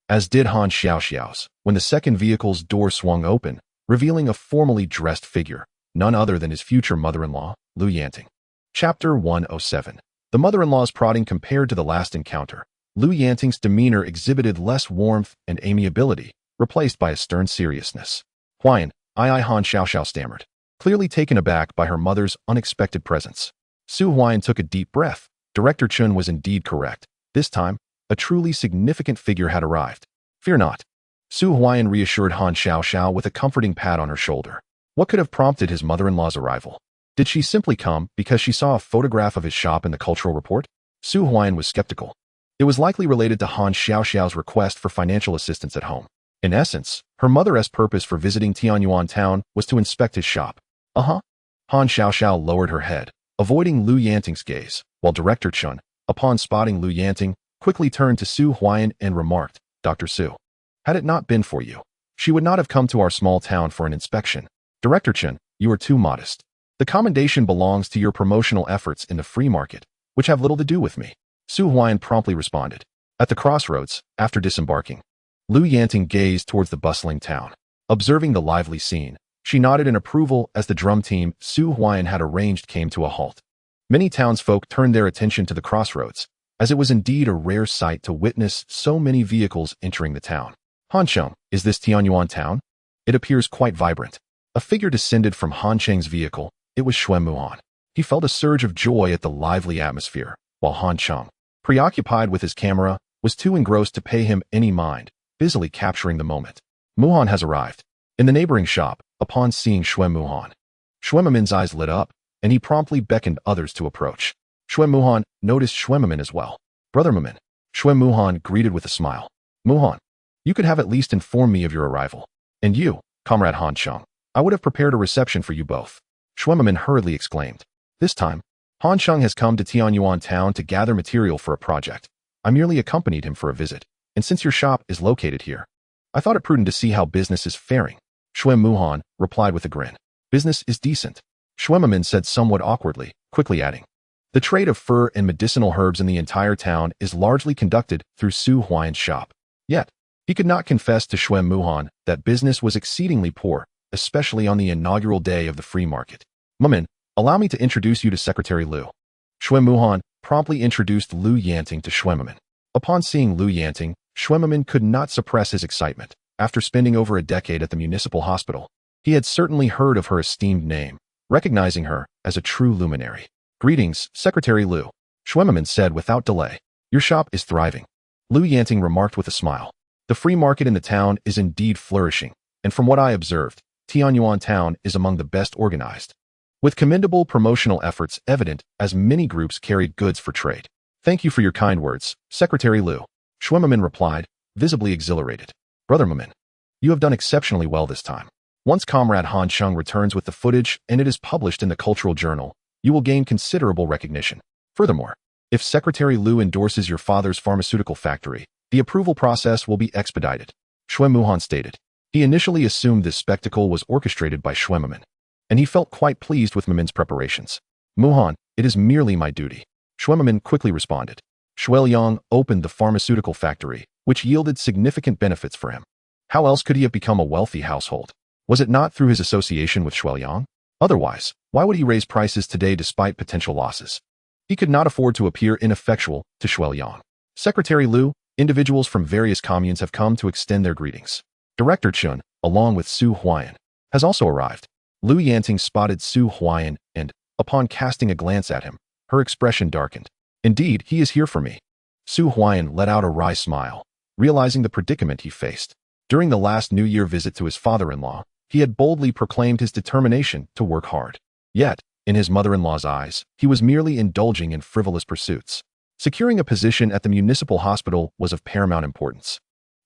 Speaker 1: as did Han Xiaoxiao's, when the second vehicle's door swung open, revealing a formally dressed figure, none other than his future mother-in-law, Lu Yanting. Chapter 107. The mother-in-law's prodding compared to the last encounter. Lu Yanting's demeanor exhibited less warmth and amiability, replaced by a stern seriousness. Huaiyan, Han Xiaoxiao stammered, clearly taken aback by her mother's unexpected presence. Su Huaiyan took a deep breath. Director Chen was indeed correct. This time, a truly significant figure had arrived. Fear not. Su Huaiyan reassured Han Xiaoxiao with a comforting pat on her shoulder. What could have prompted his mother-in-law's arrival? Did she simply come because she saw a photograph of his shop in the cultural report? Su Huaiyan was skeptical. It was likely related to Han Xiaoxiao's request for financial assistance at home. In essence, her mother's purpose for visiting Tianyuan town was to inspect his shop. Han Xiaoxiao lowered her head, avoiding Lu Yanting's gaze, while Director Chen, upon spotting Lu Yanting, quickly turned to Su Huaiyan and remarked, Dr. Su, had it not been for you, she would not have come to our small town for an inspection. Director Chen, you are too modest. The commendation belongs to your promotional efforts in the free market, which have little to do with me. Su Huaiyan promptly responded. At the crossroads, after disembarking, Lu Yanting gazed towards the bustling town. Observing the lively scene, she nodded in approval as the drum team Su Huaiyan had arranged came to a halt. Many townsfolk turned their attention to the crossroads, as it was indeed a rare sight to witness so many vehicles entering the town. Han Cheng, is this Tianyuan town? It appears quite vibrant. A figure descended from Han Cheng's vehicle. It was Xuan Muhan. He felt a surge of joy at the lively atmosphere, while Han Cheng, preoccupied with his camera, was too engrossed to pay him any mind, busily capturing the moment. Muhan has arrived. In the neighboring shop, upon seeing Xuan Muhan, Xuemamin's eyes lit up, and he promptly beckoned others to approach. Xuan Muhan noticed Xuemamin as well. Brother Mamin, Xuan Muhan greeted with a smile. Muhan, you could have at least informed me of your arrival. And you, Comrade Han Cheng, I would have prepared a reception for you both. Xuemamin hurriedly exclaimed. This time, Han Cheng has come to Tianyuan town to gather material for a project. I merely accompanied him for a visit, and since your shop is located here, I thought it prudent to see how business is faring. Xuan Muhan replied with a grin. Business is decent. Xuemamin said somewhat awkwardly, quickly adding. The trade of fur and medicinal herbs in the entire town is largely conducted through Su Huaiyan's shop. Yet, he could not confess to Xuan Muhan that business was exceedingly poor, especially on the inaugural day of the free market. Mamin, allow me to introduce you to Secretary Lu. Xuan Muhan promptly introduced Lu Yanting to Xuemamin. Upon seeing Lu Yanting, Xuemamin could not suppress his excitement. After spending over a decade at the municipal hospital, he had certainly heard of her esteemed name, recognizing her as a true luminary. Greetings, Secretary Lu, Xuemamin said without delay. Your shop is thriving. Lu Yanting remarked with a smile. The free market in the town is indeed flourishing, and from what I observed, Tianyuan town is among the best organized, with commendable promotional efforts evident as many groups carried goods for trade. Thank you for your kind words, Secretary Lu. Shuimamin replied, visibly exhilarated. Brother Mamin, you have done exceptionally well this time. Once Comrade Han Chung returns with the footage and it is published in the cultural journal, you will gain considerable recognition. Furthermore, if Secretary Lu endorses your father's pharmaceutical factory, the approval process will be expedited, Shui Muhan stated. He initially assumed this spectacle was orchestrated by Shuimamin, and he felt quite pleased with Mamin's preparations. Muhan, it is merely my duty, Shuimamin quickly responded. Shuiliang opened the pharmaceutical factory, which yielded significant benefits for him. How else could he have become a wealthy household? Was it not through his association with Shuiliang? Otherwise, why would he raise prices today despite potential losses? He could not afford to appear ineffectual to Shuiliang. Secretary Lu, individuals from various communes have come to extend their greetings. Director Chun, along with Su Huaian, has also arrived. Lu Yanting spotted Su Huaian and, upon casting a glance at him, her expression darkened. Indeed, he is here for me. Su Huaian let out a wry smile, realizing the predicament he faced. During the last New Year visit to his father-in-law, he had boldly proclaimed his determination to work hard. Yet, in his mother-in-law's eyes, he was merely indulging in frivolous pursuits. Securing a position at the municipal hospital was of paramount importance.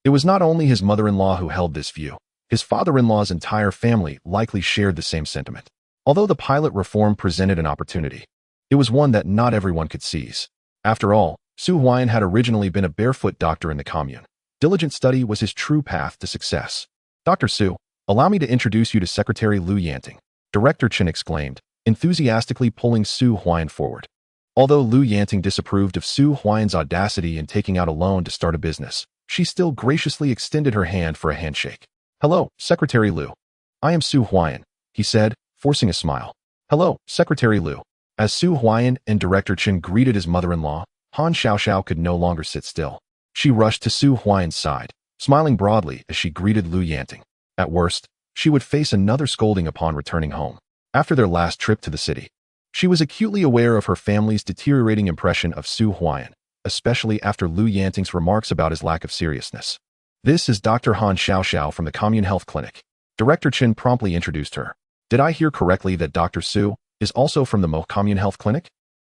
Speaker 1: It was not only his mother-in-law who held this view. His father-in-law's entire family likely shared the same sentiment. Although the pilot reform presented an opportunity, it was one that not everyone could seize. After all, Su Huaian had originally been a barefoot doctor in the commune. Diligent study was his true path to success. Dr. Su, allow me to introduce you to Secretary Lu Yanting, Director Chen exclaimed, enthusiastically pulling Su Huaian forward. Although Lu Yanting disapproved of Su Huaian's audacity in taking out a loan to start a business, she still graciously extended her hand for a handshake. Hello, Secretary Lu. I am Su Huaian, he said, forcing a smile. Hello, Secretary Lu. As Su Huaian and Director Chen greeted his mother-in-law, Han Xiaoxiao could no longer sit still. She rushed to Su Huaian's side, smiling broadly as she greeted Lu Yanting. At worst, she would face another scolding upon returning home. After their last trip to the city, she was acutely aware of her family's deteriorating impression of Su Huaian, especially after Lu Yanting's remarks about his lack of seriousness. This is Dr. Han Xiaoxiao from the Commune Health Clinic. Director Chen promptly introduced her. Did I hear correctly that Dr. Su is also from the Mo Commune Health Clinic?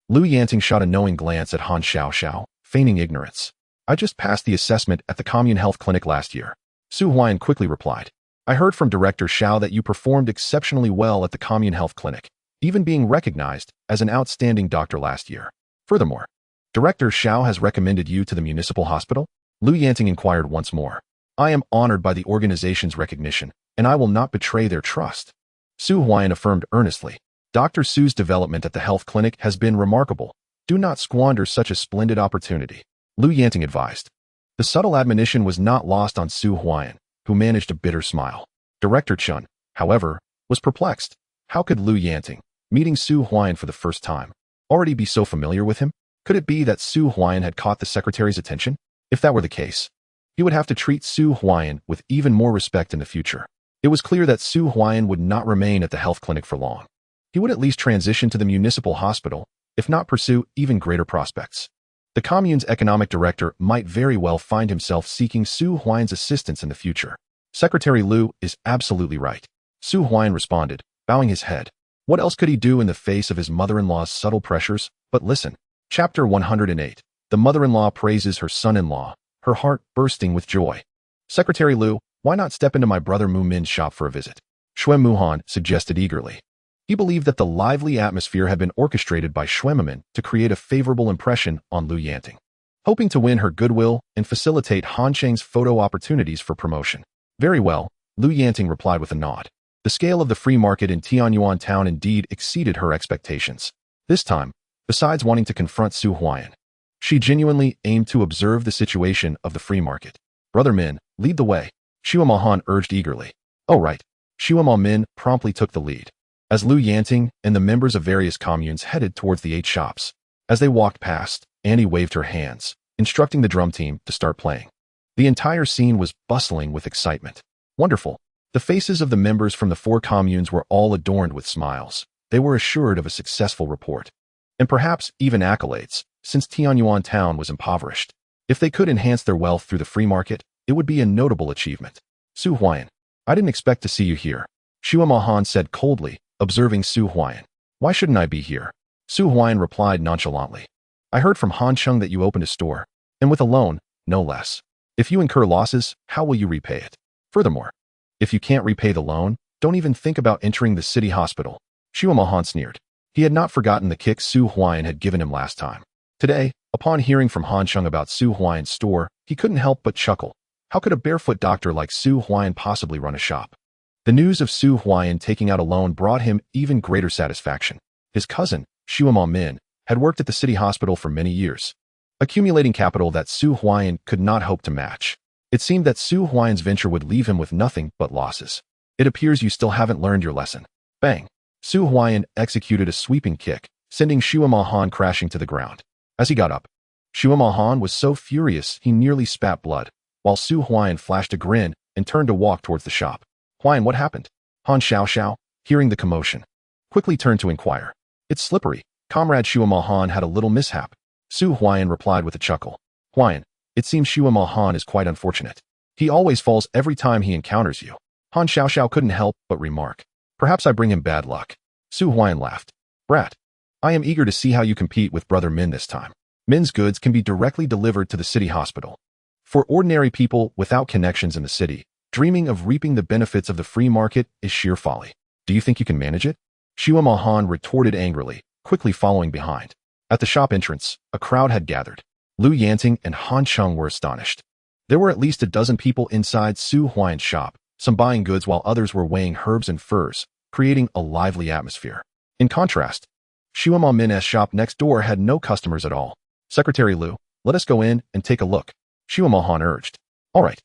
Speaker 1: Lu Yanting shot a knowing glance at Han Xiaoxiao, feigning ignorance. I just passed the assessment at the Commune Health Clinic last year. Su Huaian quickly replied. I heard from Director Xiao that you performed exceptionally well at the Commune Health Clinic, even being recognized as an outstanding doctor last year. Furthermore, Director Xiao has recommended you to the municipal hospital? Lu Yanting inquired once more. I am honored by the organization's recognition, and I will not betray their trust. Su Huaian affirmed earnestly. Dr. Su's development at the health clinic has been remarkable. Do not squander such a splendid opportunity, Lu Yanting advised. The subtle admonition was not lost on Su Huaian, who managed a bitter smile. Director Chun, however, was perplexed. How could Lu Yanting, meeting Su Huaian for the first time, already be so familiar with him? Could it be that Su Huaian had caught the secretary's attention? If that were the case, he would have to treat Su Huaian with even more respect in the future. It was clear that Su Huaian would not remain at the health clinic for long. He would at least transition to the municipal hospital, if not pursue even greater prospects. The commune's economic director might very well find himself seeking Su Huaian's assistance in the future. Secretary Lu is absolutely right, Su Huaian responded, bowing his head. What else could he do in the face of his mother-in-law's subtle pressures but listen? Chapter 108. The mother-in-law praises her son-in-law, her heart bursting with joy. Secretary Lu, why not step into my brother Mu Min's shop for a visit? Shui Muhan suggested eagerly. He believed that the lively atmosphere had been orchestrated by Shuimamin to create a favorable impression on Lu Yanting, hoping to win her goodwill and facilitate Han Cheng's photo opportunities for promotion. Very well, Lu Yanting replied with a nod. The scale of the free market in Tianyuan town indeed exceeded her expectations. This time, besides wanting to confront Su Huaian, she genuinely aimed to observe the situation of the free market. Brother Min, lead the way, Xue Mahan urged eagerly. Oh right, Xue Min promptly took the lead, as Lu Yanting and the members of various communes headed towards the 8 shops. As they walked past, Annie waved her hands, instructing the drum team to start playing. The entire scene was bustling with excitement. Wonderful. The faces of the members from the 4 communes were all adorned with smiles. They were assured of a successful report, and perhaps even accolades, since Tianyuan town was impoverished. If they could enhance their wealth through the free market, it would be a notable achievement. Su Huaian, I didn't expect to see you here, Xue Mahan said coldly, observing Su Huaian. Why shouldn't I be here? Su Huaian replied nonchalantly. I heard from Han Cheng that you opened a store, and with a loan, no less. If you incur losses, how will you repay it? Furthermore, if you can't repay the loan, don't even think about entering the city hospital. Xue Mahan sneered. He had not forgotten the kick Su Huaian had given him last time. Today, upon hearing from Han Cheng about Su Huaian's store, he couldn't help but chuckle. How could a barefoot doctor like Su Huaian possibly run a shop? The news of Su Huaian taking out a loan brought him even greater satisfaction. His cousin, Xue Min, had worked at the city hospital for many years, accumulating capital that Su Huaian could not hope to match. It seemed that Su Huaian's venture would leave him with nothing but losses. It appears you still haven't learned your lesson. Bang! Su Huaian executed a sweeping kick, sending Xue Mahan crashing to the ground. As he got up, Xue Mahan was so furious he nearly spat blood, while Su Huaian flashed a grin and turned to walk towards the shop. Huaian, what happened? Han Xiao, hearing the commotion, quickly turned to inquire. It's slippery. Comrade Xue Mahan had a little mishap. Su Huaian replied with a chuckle. Huaian, it seems Xue Mahan is quite unfortunate. He always falls every time he encounters you. Han Xiao couldn't help but remark. Perhaps I bring him bad luck. Su Huaian laughed. Brat, I am eager to see how you compete with Brother Min this time. Min's goods can be directly delivered to the city hospital. For ordinary people without connections in the city, dreaming of reaping the benefits of the free market is sheer folly. Do you think you can manage it? Xue Mahan retorted angrily, quickly following behind. At the shop entrance, a crowd had gathered. Lu Yanting and Han Cheng were astonished. There were at least a dozen people inside Su Huaian's shop, some buying goods while others were weighing herbs and furs, creating a lively atmosphere. In contrast, Xue Min's shop next door had no customers at all. Secretary Lu, let us go in and take a look, Xue Mahan urged. All right.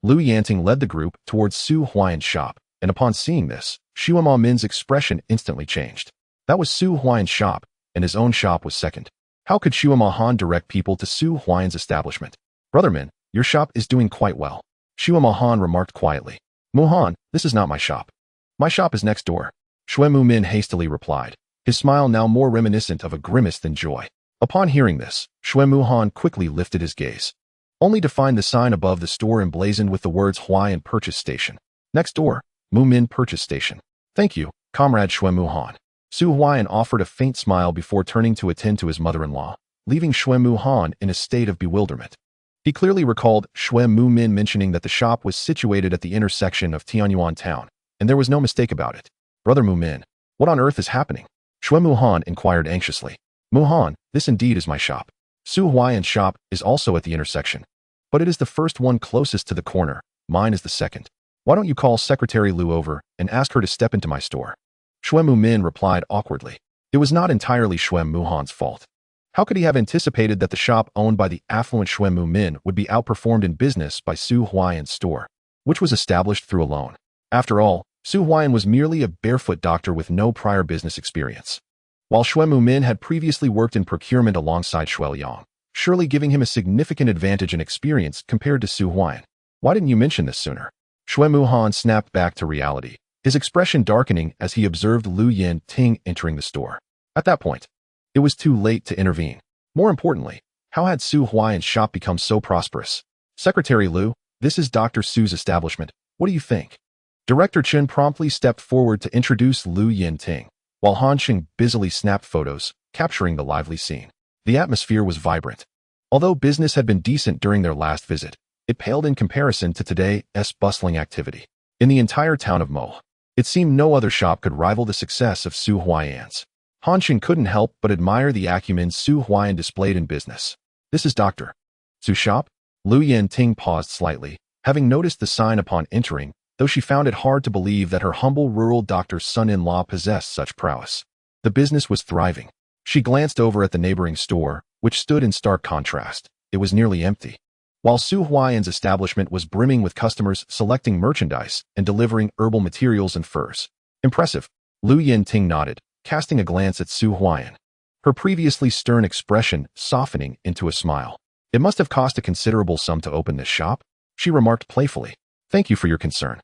Speaker 1: Lu Yanting led the group towards Su Huaian's shop, and upon seeing this, Xue Min's expression instantly changed. That was Su Huaian's shop, and his own shop was second. How could Xue Mahan direct people to Su Huaian's establishment? Brother Min, your shop is doing quite well, Xue Mahan remarked quietly. Muhan, this is not my shop. My shop is next door, Xue Min hastily replied, his smile now more reminiscent of a grimace than joy. Upon hearing this, Xue Muhan quickly lifted his gaze, only to find the sign above the store emblazoned with the words Huaian Purchase Station. Next door, Mu Min Purchase Station. Thank you, Comrade Xue Muhan. Su Huaian offered a faint smile before turning to attend to his mother-in-law, leaving Xue Muhan in a state of bewilderment. He clearly recalled Xue Min mentioning that the shop was situated at the intersection of Tianyuan town, and there was no mistake about it. Brother Mu Min, what on earth is happening? Xue Muhan inquired anxiously. Muhan, this indeed is my shop. Su Huaian's shop is also at the intersection, but it is the first one closest to the corner. Mine is the second. Why don't you call Secretary Lu over and ask her to step into my store? Xue Min replied awkwardly. It was not entirely Xue Muhan's fault. How could he have anticipated that the shop owned by the affluent Xue Min would be outperformed in business by Su Huaian's store, which was established through a loan? After all, Su Huaian was merely a barefoot doctor with no prior business experience, while Xue Min had previously worked in procurement alongside Xue Yang, surely giving him a significant advantage in experience compared to Su Huaian. Why didn't you mention this sooner? Xue Muhan snapped back to reality, his expression darkening as he observed Lu Yanting entering the store. At that point, it was too late to intervene. More importantly, how had Su Huaian's shop become so prosperous? Secretary Lu, this is Dr. Su's establishment. What do you think? Director Chen promptly stepped forward to introduce Lu Yanting, while Han Cheng busily snapped photos, capturing the lively scene. The atmosphere was vibrant. Although business had been decent during their last visit, it paled in comparison to today's bustling activity. In the entire town of Mo, it seemed no other shop could rival the success of Su Huaian's. Han Cheng couldn't help but admire the acumen Su Huaian displayed in business. This is Dr. Su's shop? Lu Yanting paused slightly, having noticed the sign upon entering, though she found it hard to believe that her humble rural doctor's son-in-law possessed such prowess. The business was thriving. She glanced over at the neighboring store, which stood in stark contrast. It was nearly empty, while Su Huaian's establishment was brimming with customers selecting merchandise and delivering herbal materials and furs. Impressive. Lu Yanting nodded, casting a glance at Su Huaian, her previously stern expression softening into a smile. It must have cost a considerable sum to open this shop, she remarked playfully. Thank you for your concern.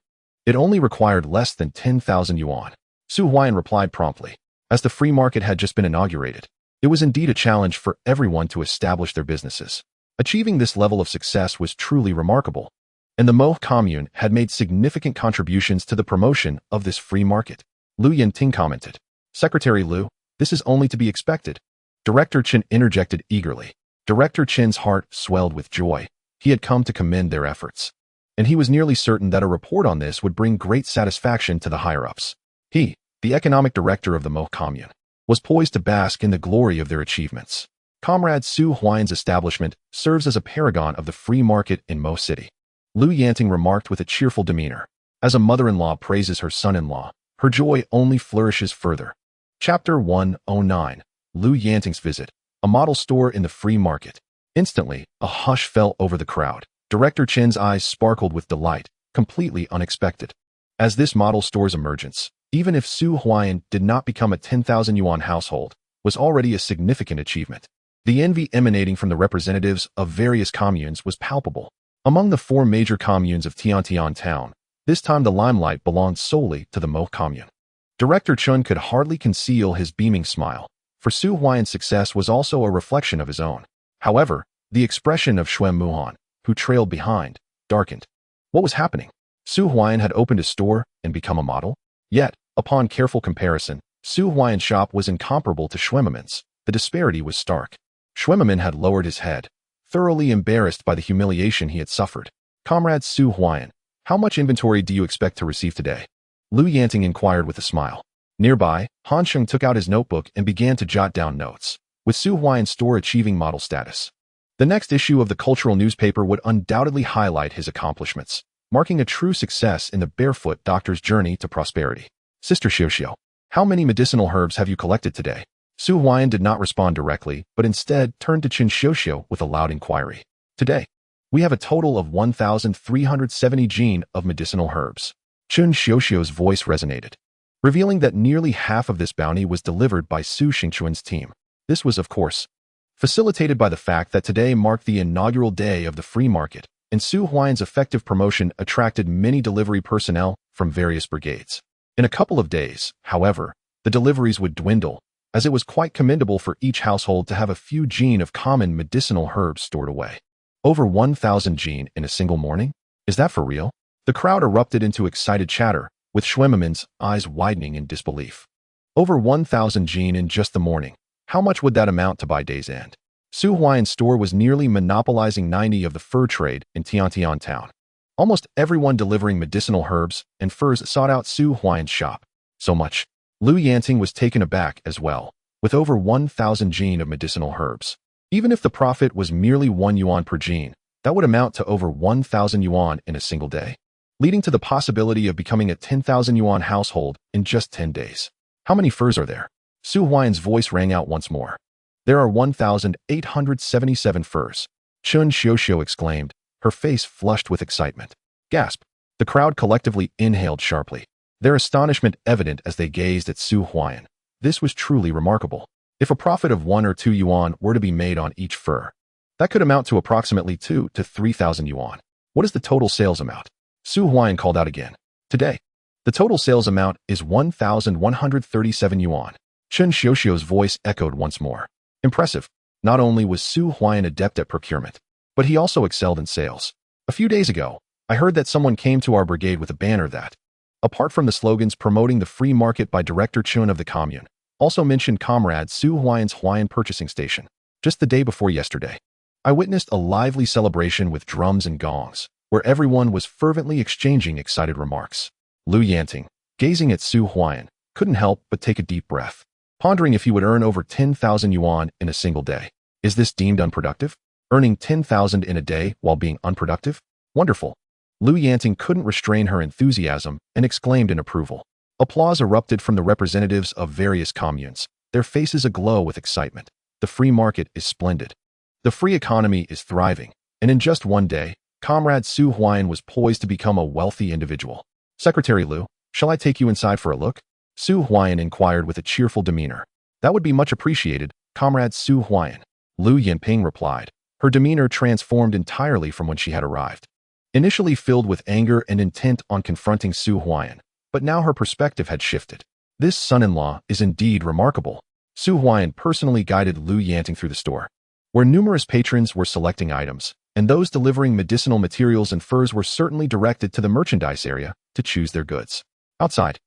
Speaker 1: It only required less than 10,000 yuan. Su Huaian replied promptly. As the free market had just been inaugurated, it was indeed a challenge for everyone to establish their businesses. Achieving this level of success was truly remarkable, and the Mo commune had made significant contributions to the promotion of this free market. Lu Yanting commented, "Secretary Lu, this is only to be expected." Director Chen interjected eagerly. Director Chen's heart swelled with joy. He had come to commend their efforts, and he was nearly certain that a report on this would bring great satisfaction to the higher-ups. He, the economic director of the Mo commune, was poised to bask in the glory of their achievements. Comrade Su Huaian's establishment serves as a paragon of the free market in Mo City. Lu Yanting remarked with a cheerful demeanor. As a mother-in-law praises her son-in-law, her joy only flourishes further. Chapter 109. Lu Yanting's visit. A model store in the free market. Instantly, a hush fell over the crowd. Director Chen's eyes sparkled with delight, completely unexpected. As this model store's emergence, even if Su Huaian did not become a 10,000 yuan household, was already a significant achievement. The envy emanating from the representatives of various communes was palpable. Among the 4 major communes of Tiantian town, this time the limelight belonged solely to the Mo commune. Director Chun could hardly conceal his beaming smile, for Su Huaian's success was also a reflection of his own. However, the expression of Xuan Muhan, who trailed behind, darkened. What was happening? Su Huaian had opened a store and become a model? Yet, upon careful comparison, Su Huaian's shop was incomparable to Xuemamin's. The disparity was stark. Xuemamin had lowered his head, thoroughly embarrassed by the humiliation he had suffered. Comrade Su Huaian, how much inventory do you expect to receive today? Lu Yanting inquired with a smile. Nearby, Han Sheng took out his notebook and began to jot down notes, with Su Huaian's store achieving model status. The next issue of the cultural newspaper would undoubtedly highlight his accomplishments, marking a true success in the barefoot doctor's journey to prosperity. Sister Xiuxiu, how many medicinal herbs have you collected today? Su Huaian did not respond directly, but instead turned to Qin Xiuxiu with a loud inquiry. Today, we have a total of 1,370 jin of medicinal herbs. Qin Xiuxiu's voice resonated, revealing that nearly half of this bounty was delivered by Su Xingchuan's team. This was, of course, facilitated by the fact that today marked the inaugural day of the free market, and Su Huaian's effective promotion attracted many delivery personnel from various brigades. In a couple of days, however, the deliveries would dwindle, as it was quite commendable for each household to have a few jin of common medicinal herbs stored away. Over 1,000 jin in a single morning? Is that for real? The crowd erupted into excited chatter, with Xuemamin's eyes widening in disbelief. Over 1,000 jin in just the morning. How much would that amount to by day's end? Su Huaian's store was nearly monopolizing 90 of the fur trade in Tiantian town. Almost everyone delivering medicinal herbs and furs sought out Su Huaian's shop. So much. Lu Yanting was taken aback as well, with over 1,000 jin of medicinal herbs. Even if the profit was merely 1 yuan per jin, that would amount to over 1,000 yuan in a single day, leading to the possibility of becoming a 10,000 yuan household in just 10 days. How many furs are there? Su Huaian's voice rang out once more. There are 1,877 furs. Qin Xiuxiu exclaimed, her face flushed with excitement. Gasp! The crowd collectively inhaled sharply, their astonishment evident as they gazed at Su Huaian. This was truly remarkable. If a profit of 1 or 2 yuan were to be made on each fur, that could amount to approximately 2 to 3,000 yuan. What is the total sales amount? Su Huaian called out again. Today, the total sales amount is 1,137 yuan. Qin Xiuxiu's voice echoed once more. Impressive. Not only was Su Huaian adept at procurement, but he also excelled in sales. A few days ago, I heard that someone came to our brigade with a banner that, apart from the slogans promoting the free market by Director Chun of the commune, also mentioned Comrade Su Huaian's Huaian purchasing station. Just the day before yesterday, I witnessed a lively celebration with drums and gongs, where everyone was fervently exchanging excited remarks. Lu Yanting, gazing at Su Huaian, couldn't help but take a deep breath, pondering if he would earn over 10,000 yuan in a single day. Is this deemed unproductive? Earning 10,000 in a day while being unproductive? Wonderful. Lu Yanting couldn't restrain her enthusiasm and exclaimed in approval. Applause erupted from the representatives of various communes, their faces aglow with excitement. The free market is splendid. The free economy is thriving, and in just one day, Comrade Su Huaian was poised to become a wealthy individual. Secretary Lu, shall I take you inside for a look? Su Huaian inquired with a cheerful demeanor. That would be much appreciated, Comrade Su Huaian. Lu Yanping replied. Her demeanor transformed entirely from when she had arrived. Initially filled with anger and intent on confronting Su Huaian, but now her perspective had shifted. This son-in-law is indeed remarkable. Su Huaian personally guided Lu Yanting through the store. where numerous patrons were selecting items, and those delivering medicinal materials and furs were certainly directed to the merchandise area to choose their goods. Outside,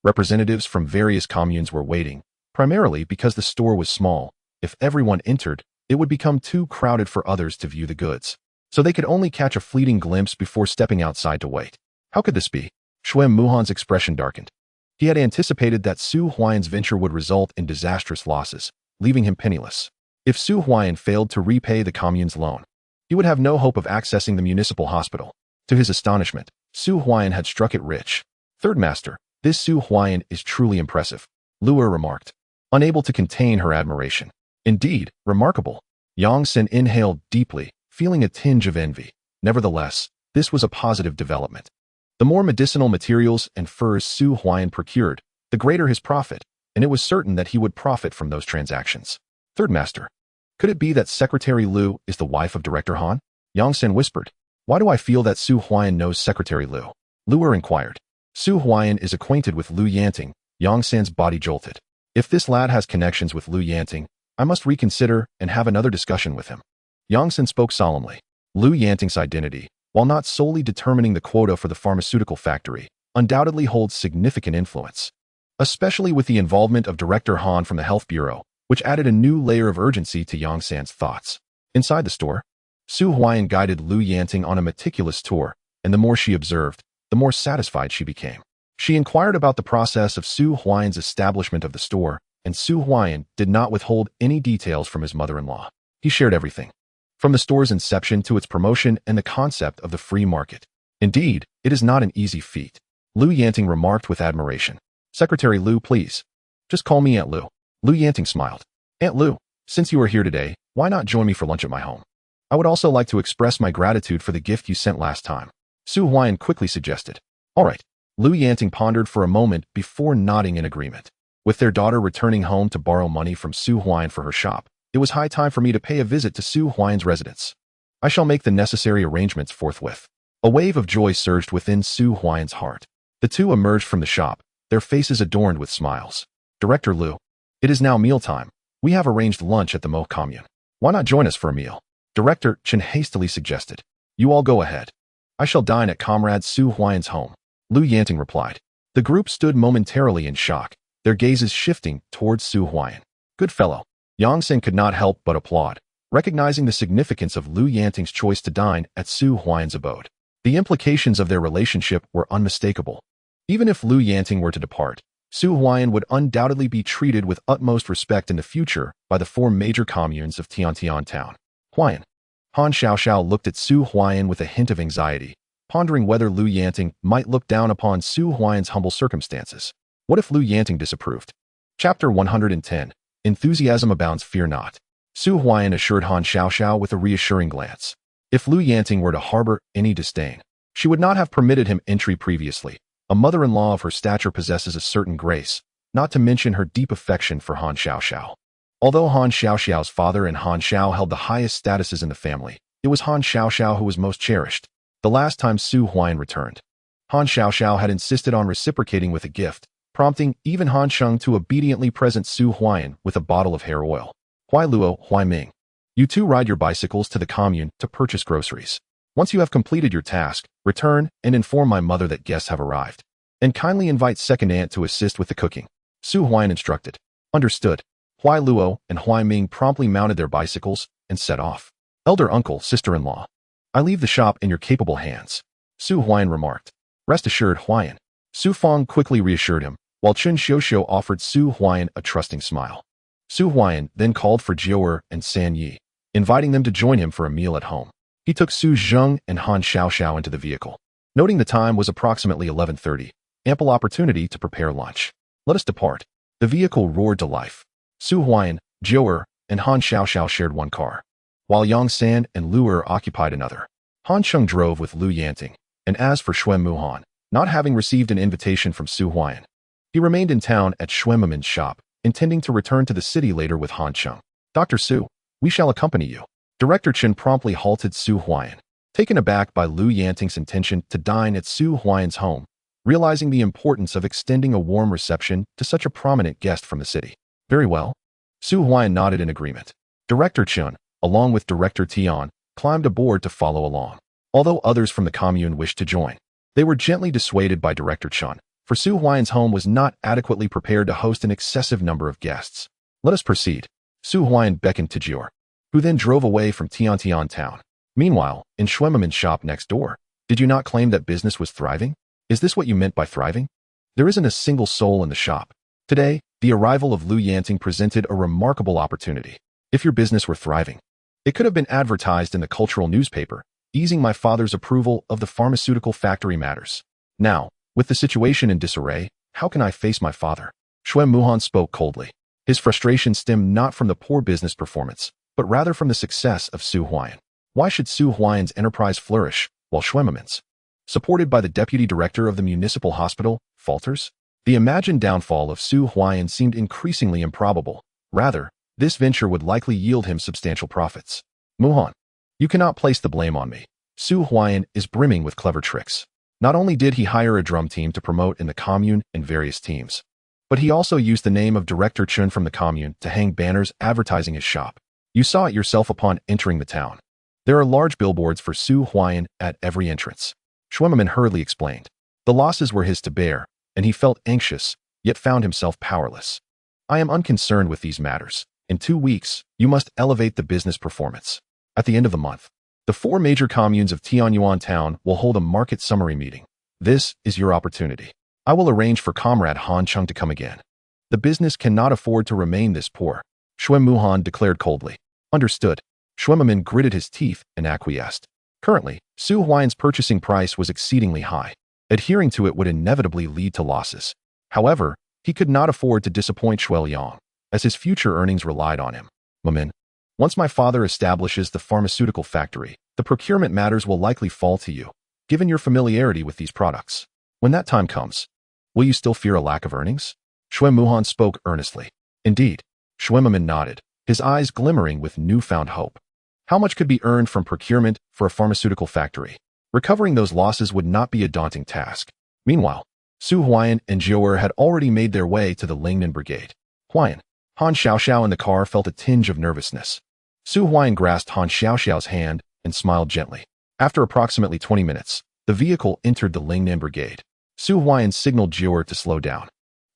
Speaker 1: representatives from various communes were waiting, primarily because the store was small. If everyone entered, it would become too crowded for others to view the goods, so they could only catch a fleeting glimpse before stepping outside to wait. How could this be? Shui Muhan's expression darkened. He had anticipated that Su Huaiyan's venture would result in disastrous losses, leaving him penniless. If Su Huaiyan failed to repay the commune's loan, he would have no hope of accessing the municipal hospital. To his astonishment, Su Huaiyan had struck it rich. Third Master, this Su Huaiyan is truly impressive, Luo remarked, unable to contain her admiration. Indeed, remarkable. Yang Sen inhaled deeply, feeling a tinge of envy. Nevertheless, this was a positive development. The more medicinal materials and furs Su Huaiyan procured, the greater his profit, and it was certain that he would profit from those transactions. Third Master, could it be that Secretary Lu is the wife of Director Han? Yang Sen whispered. Why do I feel that Su Huaiyan knows Secretary Lu? Luo inquired. Su Huaiyan is acquainted with Lu Yanting. Yang Sen's body jolted. If this lad has connections with Lu Yanting, I must reconsider and have another discussion with him. Yang Sen spoke solemnly. Lu Yanting's identity, while not solely determining the quota for the pharmaceutical factory, undoubtedly holds significant influence, especially with the involvement of Director Han from the Health Bureau, which added a new layer of urgency to Yang Sen's thoughts. Inside the store, Su Huaiyan guided Lu Yanting on a meticulous tour, and the more she observed, the more satisfied she became. She inquired about the process of Su Huaiyan's establishment of the store, and Su Huaiyan did not withhold any details from his mother-in-law. He shared everything, from the store's inception to its promotion and the concept of the free market. Indeed, it is not an easy feat, Lu Yanting remarked with admiration. Secretary Lu, please. Just call me Aunt Lu. Lu Yanting smiled. Aunt Lu, since you are here today, why not join me for lunch at my home? I would also like to express my gratitude for the gift you sent last time. Su Huaiyan quickly suggested. All right. Lu Yanting pondered for a moment before nodding in agreement. With their daughter returning home to borrow money from Su Huaiyan for her shop, it was high time for me to pay a visit to Su Huaiyan's residence. I shall make the necessary arrangements forthwith. A wave of joy surged within Su Huaiyan's heart. The two emerged from the shop, their faces adorned with smiles. Director Lu, it is now mealtime. We have arranged lunch at the Mo commune. Why not join us for a meal? Director Chen hastily suggested. You all go ahead. I shall dine at Comrade Su Huaiyan's home. Lu Yanting replied. The group stood momentarily in shock, their gazes shifting towards Su Huaiyan. Good fellow. Yang Sen could not help but applaud, recognizing the significance of Lu Yanting's choice to dine at Su Huaiyan's abode. The implications of their relationship were unmistakable. Even if Lu Yanting were to depart, Su Huaiyan would undoubtedly be treated with utmost respect in the future by the four major communes of Tiantian Town. Huaiyan. Han Xiaoxiao looked at Su Huaiyan with a hint of anxiety, pondering whether Lu Yanting might look down upon Su Huaiyan's humble circumstances. What if Lu Yanting disapproved? Chapter 110. Enthusiasm abounds, fear not. Su Huaiyan assured Han Xiaoxiao with a reassuring glance. If Lu Yanting were to harbor any disdain, she would not have permitted him entry previously. A mother-in-law of her stature possesses a certain grace, not to mention her deep affection for Han Xiaoxiao. Although Han Xiaoxiao's father and Han Xiao held the highest statuses in the family, it was Han Xiaoxiao who was most cherished. The last time Su Huaiyan returned, Han Xiaoxiao had insisted on reciprocating with a gift, prompting even Han Sheng to obediently present Su Huaiyan with a bottle of hair oil. Huai Luo, Huai Ming. You two ride your bicycles to the commune to purchase groceries. Once you have completed your task, return and inform my mother that guests have arrived. And kindly invite second aunt to assist with the cooking. Su Huaiyan instructed. Understood. Huai Luo and Huai Ming promptly mounted their bicycles and set off. Elder uncle, sister-in-law. I leave the shop in your capable hands. Su Huaiyan remarked. Rest assured, Huaiyan. Su Feng quickly reassured him, while Chen Xiuxiu offered Su Huaiyan a trusting smile. Su Huaiyan then called for Jiu'er and San Yi, inviting them to join him for a meal at home. He took Su Zheng and Han Xiaoxiao into the vehicle. Noting the time was approximately 11:30, ample opportunity to prepare lunch. Let us depart. The vehicle roared to life. Su Huaiyan, Jiu'er, and Han Xiaoxiao shared one car, while Yang San and Lu'er occupied another. Han Sheng drove with Lu Yanting, and as for Shui Muhan, not having received an invitation from Su Huaiyan, he remained in town at Shui Mumin's shop, intending to return to the city later with Han Sheng. Dr. Su, we shall accompany you. Director Chen promptly halted Su Huaiyan, taken aback by Lu Yanting's intention to dine at Su Huaiyan's home, realizing the importance of extending a warm reception to such a prominent guest from the city. Very well. Su Huaiyan nodded in agreement. Director Chen, along with Director Tian, climbed aboard to follow along. Although others from the commune wished to join, they were gently dissuaded by Director Chun, for Su Huaiyan's home was not adequately prepared to host an excessive number of guests. Let us proceed. Su Huaiyan beckoned to Jior, who then drove away from Tiantian town. Meanwhile, in Shuemaman's shop next door, did you not claim that business was thriving? Is this what you meant by thriving? There isn't a single soul in the shop. Today, the arrival of Lu Yanting presented a remarkable opportunity. If your business were thriving, it could have been advertised in the cultural newspaper, easing my father's approval of the pharmaceutical factory matters. Now, with the situation in disarray, how can I face my father? Shui Muhan spoke coldly. His frustration stemmed not from the poor business performance, but rather from the success of Su Huaiyan. Why should Su Huaiyan's enterprise flourish, while Shuemaman's, supported by the deputy director of the municipal hospital, falters? The imagined downfall of Su Huaiyan seemed increasingly improbable. Rather, this venture would likely yield him substantial profits. Muhan, you cannot place the blame on me. Su Huaiyan is brimming with clever tricks. Not only did he hire a drum team to promote in the commune and various teams, but he also used the name of Director Chun from the commune to hang banners advertising his shop. You saw it yourself upon entering the town. There are large billboards for Su Huaiyan at every entrance. Shuemaman hurriedly explained. The losses were his to bear, and he felt anxious, yet found himself powerless. I am unconcerned with these matters. In 2 weeks, you must elevate the business performance. At the end of the month, the 4 major communes of Tianyuan town will hold a market summary meeting. This is your opportunity. I will arrange for Comrade Han Chung to come again. The business cannot afford to remain this poor, Shui Muhan declared coldly. Understood. Shuemaman gritted his teeth and acquiesced. Currently, Su Huaiyan's purchasing price was exceedingly high. Adhering to it would inevitably lead to losses. However, he could not afford to disappoint Shuai Liang, as his future earnings relied on him. Mamin, once my father establishes the pharmaceutical factory, the procurement matters will likely fall to you, given your familiarity with these products. When that time comes, will you still fear a lack of earnings? Shui Muhan spoke earnestly. Indeed. Shuemaman nodded, his eyes glimmering with newfound hope. How much could be earned from procurement for a pharmaceutical factory? Recovering those losses would not be a daunting task. Meanwhile, Su Huaiyan and Jior had already made their way to the Lingnan Brigade. Huaiyan, Han Xiaoxiao in the car felt a tinge of nervousness. Su Huaiyan grasped Han Xiaoxiao's hand and smiled gently. After approximately 20 minutes, the vehicle entered the Lingnan Brigade. Su Huaiyan signaled Jior to slow down,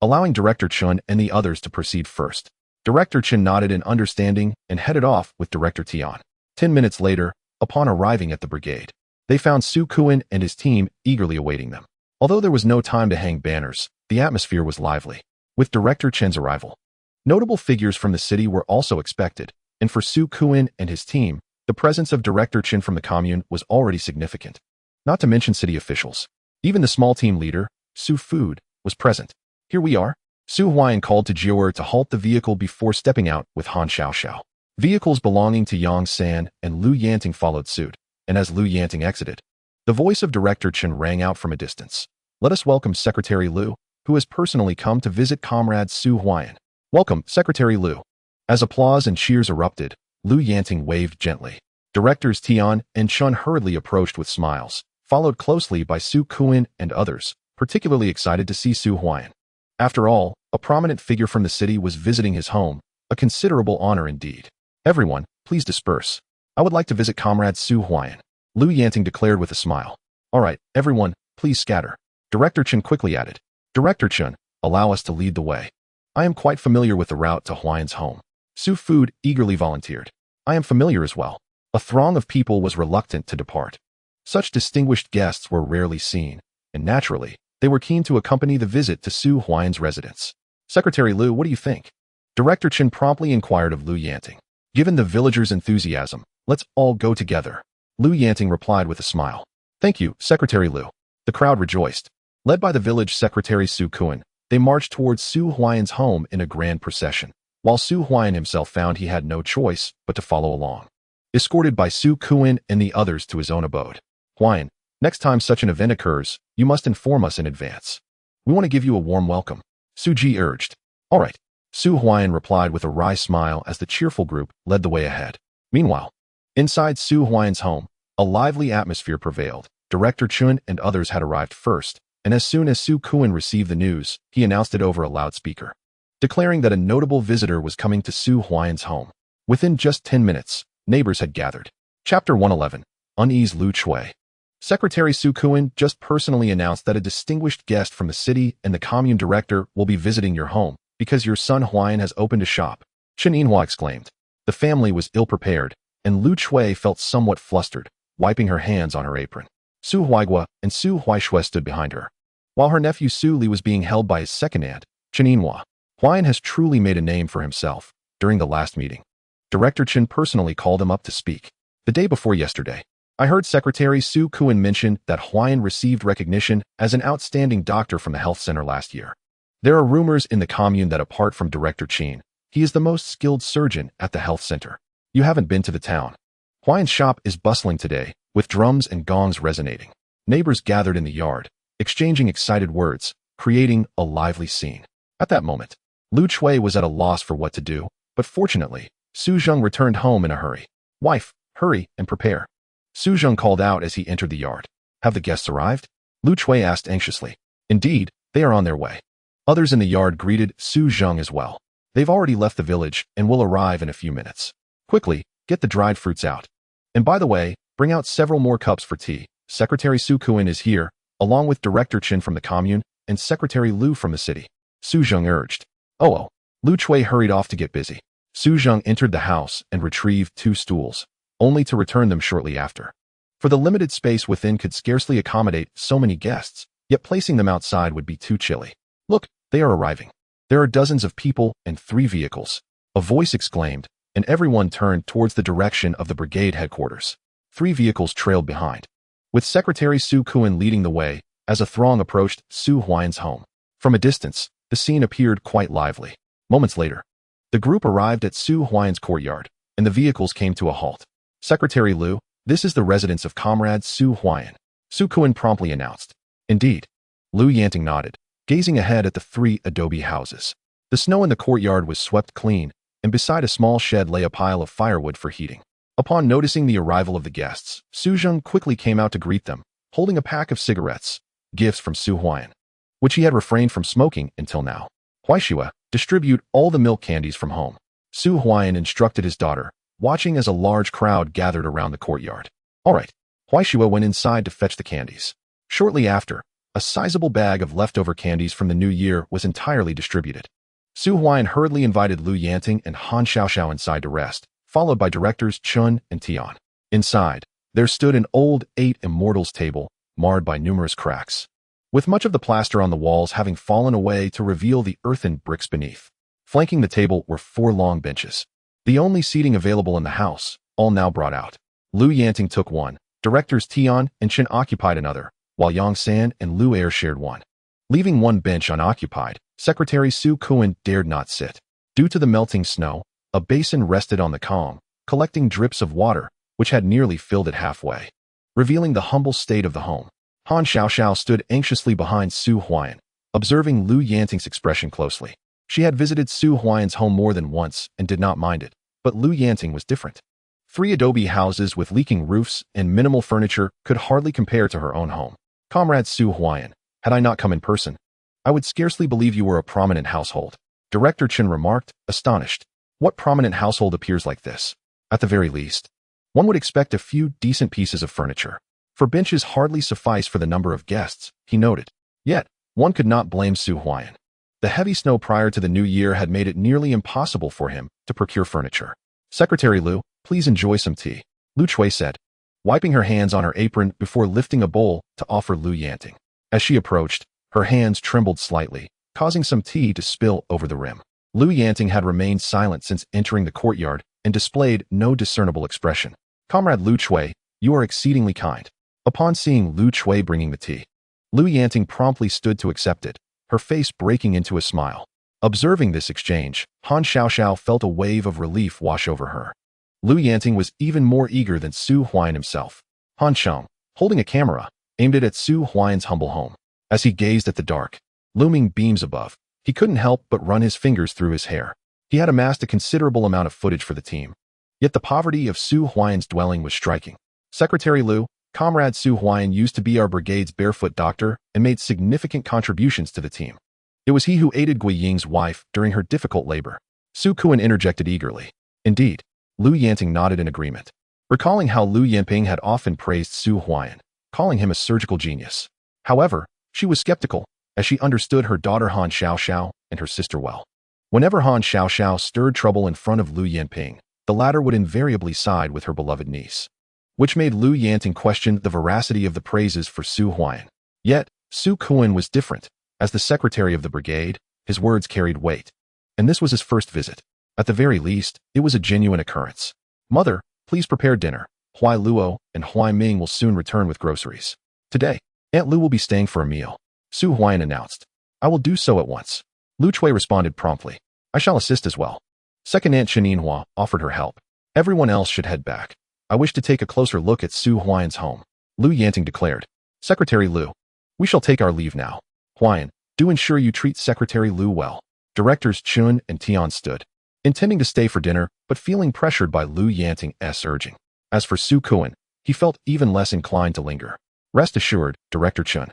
Speaker 1: allowing Director Chun and the others to proceed first. Director Chun nodded in understanding and headed off with Director Tian. 10 minutes later, upon arriving at the brigade, they found Su Kuan and his team eagerly awaiting them. Although there was no time to hang banners, the atmosphere was lively. With Director Chen's arrival, notable figures from the city were also expected, and for Su Kuan and his team, the presence of Director Chen from the commune was already significant. Not to mention city officials. Even the small team leader, Su Food, was present. Here we are. Su Huaiyan called to Jior to halt the vehicle before stepping out with Han Xiaoxiao. Vehicles belonging to Yang San and Lu Yanting followed suit, and as Lu Yanting exited, the voice of Director Chen rang out from a distance. Let us welcome Secretary Lu, who has personally come to visit Comrade Su Huaiyan. Welcome, Secretary Lu. As applause and cheers erupted, Lu Yanting waved gently. Directors Tian and Chun hurriedly approached with smiles, followed closely by Su Kuan and others, particularly excited to see Su Huaiyan. After all, a prominent figure from the city was visiting his home, a considerable honor indeed. Everyone, please disperse. I would like to visit Comrade Su Huaiyan, Lu Yanting declared with a smile. All right, everyone, please scatter. Director Chen quickly added. Director Chen, allow us to lead the way. I am quite familiar with the route to Huaiyan's home. Su Food eagerly volunteered. I am familiar as well. A throng of people was reluctant to depart. Such distinguished guests were rarely seen, and naturally, they were keen to accompany the visit to Su Huaiyan's residence. Secretary Lu, what do you think? Director Chen promptly inquired of Lu Yanting. Given the villagers' enthusiasm, let's all go together. Lu Yanting replied with a smile. Thank you, Secretary Lu. The crowd rejoiced. Led by the village secretary Su Kuan, they marched towards Su Huaiyan's home in a grand procession, while Su Huaiyan himself found he had no choice but to follow along. Escorted by Su Kuan and the others to his own abode. Huaiyan, next time such an event occurs, you must inform us in advance. We want to give you a warm welcome. Su Ji urged. All right. Su Huaiyan replied with a wry smile as the cheerful group led the way ahead. Meanwhile, inside Su Huaiyan's home, a lively atmosphere prevailed. Director Chun and others had arrived first, and as soon as Su Kuan received the news, he announced it over a loudspeaker, declaring that a notable visitor was coming to Su Huaiyan's home. Within just 10 minutes, neighbors had gathered. Chapter 111. Unease Lu Chui. Secretary Su Kuan just personally announced that a distinguished guest from the city and the commune director will be visiting your home because your son Huaian has opened a shop, Chen Yinhua exclaimed. The family was ill-prepared, and Lu Chui felt somewhat flustered, wiping her hands on her apron. Su Huaigua and Su Huaishui stood behind her, while her nephew Su Li was being held by his second aunt, Chen Yinhua. Huaian has truly made a name for himself. During the last meeting, Director Chen personally called him up to speak. The day before yesterday, I heard Secretary Su Kuan mention that Huaian received recognition as an outstanding doctor from the health center last year. There are rumors in the commune that apart from Director Chen, he is the most skilled surgeon at the health center. You haven't been to the town. Huaian's shop is bustling today, with drums and gongs resonating. Neighbors gathered in the yard, exchanging excited words, creating a lively scene. At that moment, Lu Chui was at a loss for what to do, but fortunately, Su Zheng returned home in a hurry. Wife, hurry and prepare. Su Zheng called out as he entered the yard. Have the guests arrived? Lu Chui asked anxiously. Indeed, they are on their way. Others in the yard greeted Su Zheng as well. They've already left the village and will arrive in a few minutes. Quickly, get the dried fruits out. And by the way, bring out several more cups for tea. Secretary Su Kuan is here, along with Director Chen from the commune and Secretary Lu from the city. Su Zheng urged. Oh. Lu Chui hurried off to get busy. Su Zheng entered the house and retrieved 2 stools, only to return them shortly after. For the limited space within could scarcely accommodate so many guests, yet placing them outside would be too chilly. Look, they are arriving. There are dozens of people and 3 vehicles. A voice exclaimed, and everyone turned towards the direction of the brigade headquarters. 3 vehicles trailed behind, with Secretary Su Kuan leading the way as a throng approached Su Huaian's home. From a distance, the scene appeared quite lively. Moments later, the group arrived at Su Huaian's courtyard, and the vehicles came to a halt. Secretary Lu, this is the residence of Comrade Su Huaian, Su Kuan promptly announced. Indeed. Lu Yanting nodded, gazing ahead at the 3 adobe houses. The snow in the courtyard was swept clean, and beside a small shed lay a pile of firewood for heating. Upon noticing the arrival of the guests, Su Zheng quickly came out to greet them, holding a pack of cigarettes, gifts from Su Huaian, which he had refrained from smoking until now. Huaishui, distribute all the milk candies from home. Su Huaian instructed his daughter, watching as a large crowd gathered around the courtyard. All right. Huaishui went inside to fetch the candies. Shortly after, a sizable bag of leftover candies from the new year was entirely distributed. Su Huaian hurriedly invited Lu Yanting and Han Xiaoxiao inside to rest, followed by directors Chun and Tian. Inside, there stood an old 8 immortals table, marred by numerous cracks, with much of the plaster on the walls having fallen away to reveal the earthen bricks beneath. Flanking the table were 4 long benches, the only seating available in the house, all now brought out. Lu Yanting took one, directors Tian and Chen occupied another, while Yang San and Lu Er shared one. Leaving one bench unoccupied, Secretary Su Kuan dared not sit. Due to the melting snow, a basin rested on the calm, collecting drips of water, which had nearly filled it halfway, revealing the humble state of the home. Han Xiaoxiao stood anxiously behind Su Huaian, observing Lu Yanting's expression closely. She had visited Su Huaian's home more than once and did not mind it, but Lu Yanting was different. 3 adobe houses with leaking roofs and minimal furniture could hardly compare to her own home. Comrade Su Huaian, had I not come in person, I would scarcely believe you were a prominent household. Director Chen remarked, astonished. What prominent household appears like this? At the very least, one would expect a few decent pieces of furniture. For benches hardly suffice for the number of guests, he noted. Yet, one could not blame Su Huaian. The heavy snow prior to the new year had made it nearly impossible for him to procure furniture. Secretary Lu, please enjoy some tea, Lu Chui said, wiping her hands on her apron before lifting a bowl to offer Lu Yanting. As she approached, her hands trembled slightly, causing some tea to spill over the rim. Lu Yanting had remained silent since entering the courtyard and displayed no discernible expression. Comrade Lu Chui, you are exceedingly kind. Upon seeing Lu Chui bringing the tea, Lu Yanting promptly stood to accept it, her face breaking into a smile. Observing this exchange, Han Xiaoxiao felt a wave of relief wash over her. Lu Yanting was even more eager than Su Huaian himself. Han Xiang, holding a camera, aimed it at Su Huaian's humble home. As he gazed at the dark, looming beams above, he couldn't help but run his fingers through his hair. He had amassed a considerable amount of footage for the team. Yet the poverty of Su Huaian's dwelling was striking. Secretary Lu, Comrade Su Huaian used to be our brigade's barefoot doctor and made significant contributions to the team. It was he who aided Gui Ying's wife during her difficult labor. Su Kuan interjected eagerly. Indeed, Lu Yanting nodded in agreement, recalling how Lu Yanping had often praised Su Huaian, calling him a surgical genius. However, she was skeptical, as she understood her daughter Han Xiaoxiao and her sister well. Whenever Han Xiaoxiao stirred trouble in front of Lu Yanping, the latter would invariably side with her beloved niece, which made Lu Yanting question the veracity of the praises for Su Huaian. Yet, Su Kuan was different. As the secretary of the brigade, his words carried weight. And this was his first visit. At the very least, it was a genuine occurrence. Mother, please prepare dinner. Huai Luo and Huai Ming will soon return with groceries. Today, Aunt Lu will be staying for a meal, Su Huaian announced. I will do so at once. Lu Chui responded promptly. I shall assist as well. Second Aunt Cheninhua offered her help. Everyone else should head back. I wish to take a closer look at Su Huaian's home, Lu Yanting declared. Secretary Lu, we shall take our leave now. Huaian, do ensure you treat Secretary Lu well. Directors Chun and Tian stood, intending to stay for dinner, but feeling pressured by Lu Yanting's urging. As for Su Kuan, he felt even less inclined to linger. Rest assured, Director Chun,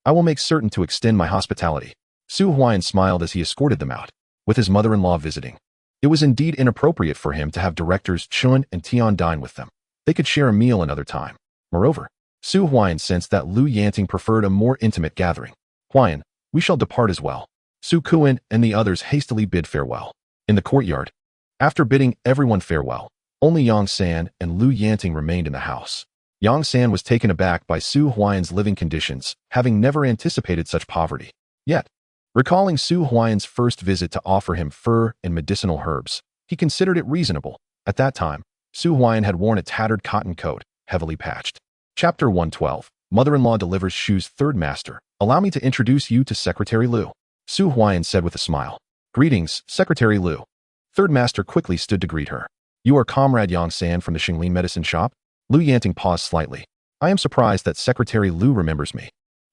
Speaker 1: I will make certain to extend my hospitality. Su Huaian smiled as he escorted them out, with his mother-in-law visiting. It was indeed inappropriate for him to have Directors Chun and Tian dine with them. They could share a meal another time. Moreover, Su Huaian sensed that Lu Yanting preferred a more intimate gathering. Huaian, we shall depart as well. Su Kuan and the others hastily bid farewell. In the courtyard, after bidding everyone farewell, only Yang San and Lu Yanting remained in the house. Yang San was taken aback by Su Huaian's living conditions, having never anticipated such poverty. Yet, recalling Su Huaian's first visit to offer him fur and medicinal herbs, he considered it reasonable. At that time, Su Huaian had worn a tattered cotton coat, heavily patched. Chapter 112. Mother-in-law delivers Shu's third master. Allow me to introduce you to Secretary Lu, Su Huaian said with a smile. Greetings, Secretary Lu. Third master quickly stood to greet her. You are Comrade Yang San from the Xinglin medicine shop? Lu Yanting paused slightly. I am surprised that Secretary Lu remembers me.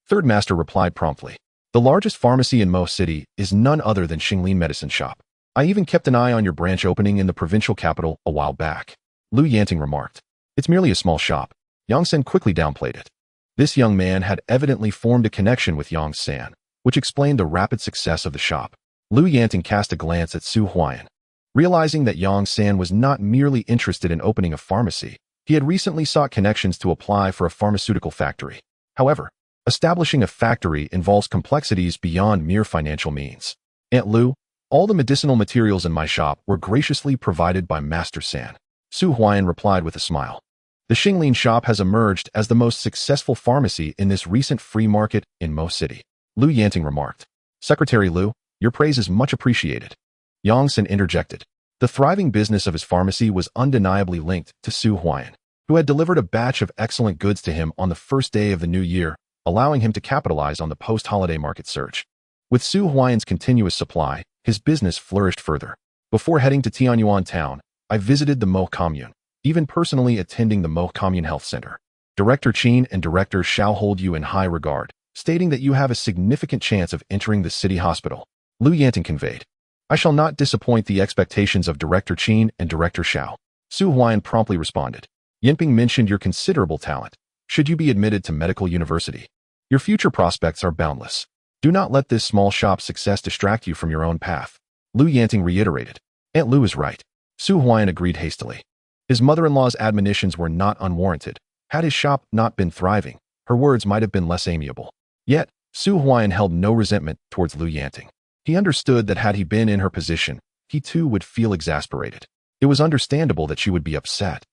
Speaker 1: Third master replied promptly. The largest pharmacy in Mo City is none other than Xinglin medicine shop. I even kept an eye on your branch opening in the provincial capital a while back. Lu Yanting remarked. It's merely a small shop. Yang San quickly downplayed it. This young man had evidently formed a connection with Yang San, which explained the rapid success of the shop. Lu Yanting cast a glance at Su Huaian. Realizing that Yang San was not merely interested in opening a pharmacy, he had recently sought connections to apply for a pharmaceutical factory. However, establishing a factory involves complexities beyond mere financial means. Aunt Lu, all the medicinal materials in my shop were graciously provided by Master San. Su Huaian replied with a smile. The Xinglin shop has emerged as the most successful pharmacy in this recent free market in Mo City. Lu Yanting remarked. Secretary Lu, your praise is much appreciated. Yang San interjected. The thriving business of his pharmacy was undeniably linked to Su Huaian, who had delivered a batch of excellent goods to him on the first day of the new year, allowing him to capitalize on the post-holiday market surge. With Su Huaian's continuous supply, his business flourished further. Before heading to Tianyuan town, I visited the Mo Commune, even personally attending the Mo Commune Health Center. Director Qin and Director Xiao hold you in high regard, stating that you have a significant chance of entering the city hospital. Lu Yanting conveyed. I shall not disappoint the expectations of Director Qin and Director Xiao. Su Huaian promptly responded. Yinping mentioned your considerable talent. Should you be admitted to medical university, your future prospects are boundless. Do not let this small shop's success distract you from your own path. Lu Yanting reiterated. Aunt Lu is right. Su Huaian agreed hastily. His mother-in-law's admonitions were not unwarranted. Had his shop not been thriving, her words might have been less amiable. Yet, Su Huaian held no resentment towards Lu Yanting. He understood that had he been in her position, he too would feel exasperated. It was understandable that she would be upset.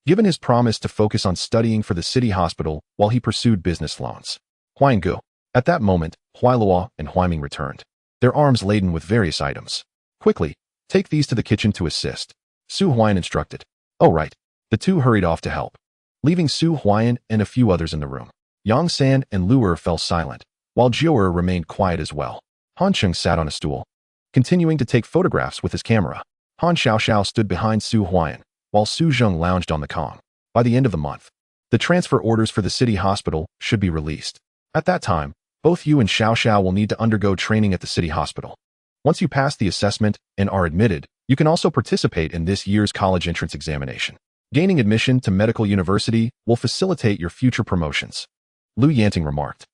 Speaker 1: Given his promise to focus on studying for the city hospital while he pursued business loans. Huaian Gu. At that moment, Huai Luo and Huai Ming returned, their arms laden with various items. Quickly, take these to the kitchen to assist. Su Huaian instructed. Oh right. The two hurried off to help, leaving Su Huaian and a few others in the room. Yang San and Lu Er fell silent, while Jiu Er remained quiet as well. Han Cheng sat on a stool, continuing to take photographs with his camera. Han Xiaoxiao stood behind Su Huaian, while Su Zheng lounged on the Kong. By the end of the month, the transfer orders for the city hospital should be released. At that time, both you and Xiaoxiao will need to undergo training at the city hospital. Once you pass the assessment and are admitted, you can also participate in this year's college entrance examination. Gaining admission to medical university will facilitate your future promotions. Lu Yanting remarked.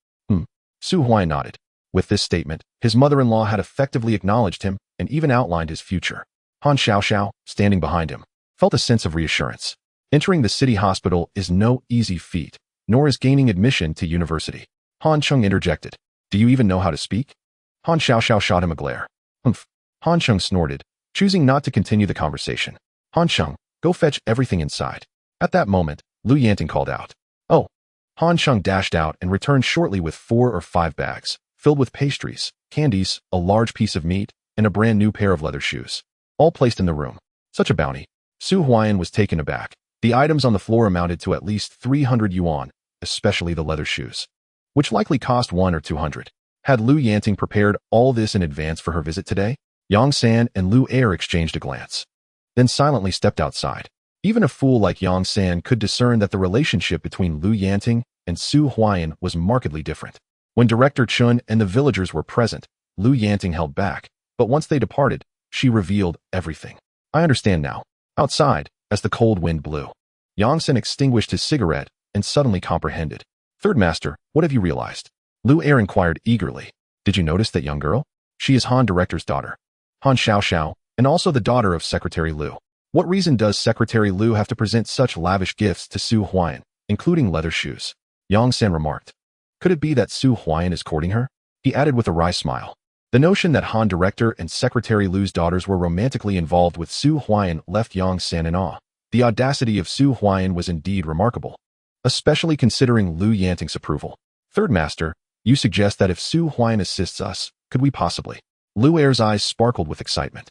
Speaker 1: Su Huaian nodded. With this statement, his mother-in-law had effectively acknowledged him and even outlined his future. Han Xiaoxiao, standing behind him, felt a sense of reassurance. Entering the city hospital is no easy feat, nor is gaining admission to university. Han Chung interjected. Do you even know how to speak? Han Xiaoxiao shot him a glare. Humph. Han Chung snorted, choosing not to continue the conversation. Han Chung, go fetch everything inside. At that moment, Lu Yanting called out. Oh. Han Chung dashed out and returned shortly with 4 or 5 bags, filled with pastries, candies, a large piece of meat, and a brand new pair of leather shoes. All placed in the room. Such a bounty. Su Huaiyan was taken aback. The items on the floor amounted to at least 300 yuan, especially the leather shoes, which likely cost 1 or 200. Had Lu Yanting prepared all this in advance for her visit today? Yang San and Lu Er exchanged a glance, then silently stepped outside. Even a fool like Yang San could discern that the relationship between Lu Yanting and Su Huaiyan was markedly different. When Director Chun and the villagers were present, Lu Yanting held back, but once they departed, she revealed everything. I understand now. Outside, as the cold wind blew, Yang San extinguished his cigarette and suddenly comprehended. Third Master, what have you realized? Lu Er inquired eagerly. Did you notice that young girl? She is Han Director's daughter. Han Xiaoxiao, and also the daughter of Secretary Lu. What reason does Secretary Lu have to present such lavish gifts to Su Huaiyan, including leather shoes? Yang San remarked. Could it be that Su Huaiyan is courting her? He added with a wry smile. The notion that Han Director and Secretary Lu's daughters were romantically involved with Su Huaiyan left Yang San in awe. The audacity of Su Huaiyan was indeed remarkable, especially considering Lu Yanting's approval. Third Master, you suggest that if Su Huaiyan assists us, could we possibly? Lu Er's eyes sparkled with excitement.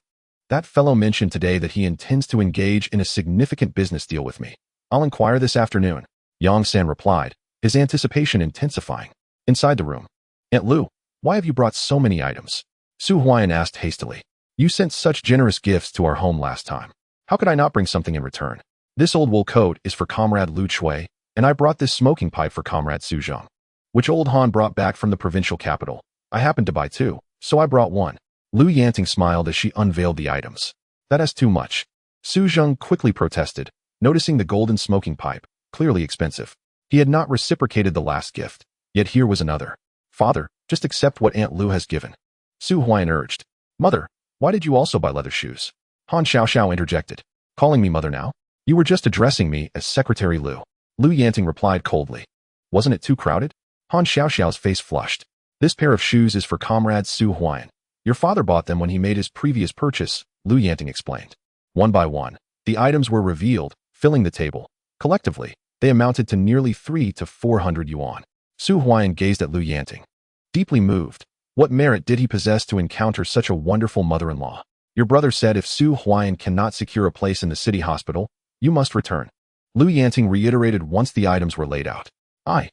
Speaker 1: That fellow mentioned today that he intends to engage in a significant business deal with me. I'll inquire this afternoon, Yang San replied, his anticipation intensifying. Inside the room. Aunt Lu, why have you brought so many items? Su Huaiyan asked hastily. You sent such generous gifts to our home last time. How could I not bring something in return? This old wool coat is for Comrade Lu Chui, and I brought this smoking pipe for Comrade Su Zhang, which old Han brought back from the provincial capital. I happened to buy 2, so I brought 1. Lu Yanting smiled as she unveiled the items. That is too much. Su Zhang quickly protested, noticing the golden smoking pipe, clearly expensive. He had not reciprocated the last gift, yet here was another. Father, just accept what Aunt Lu has given. Su Huaiyan urged. Mother, why did you also buy leather shoes? Han Xiaoxiao interjected. Calling me mother now? You were just addressing me as Secretary Lu. Lu Yanting replied coldly. Wasn't it too crowded? Han Xiaoxiao's face flushed. This pair of shoes is for Comrade Su Huaiyan. Your father bought them when he made his previous purchase, Lu Yanting explained. One by one, the items were revealed, filling the table. Collectively, they amounted to nearly 300 to 400 yuan. Su Huaiyan gazed at Lu Yanting. Deeply moved, what merit did he possess to encounter such a wonderful mother-in-law? Your brother said if Su Huaiyan cannot secure a place in the city hospital, you must return. Lu Yanting reiterated once the items were laid out. Han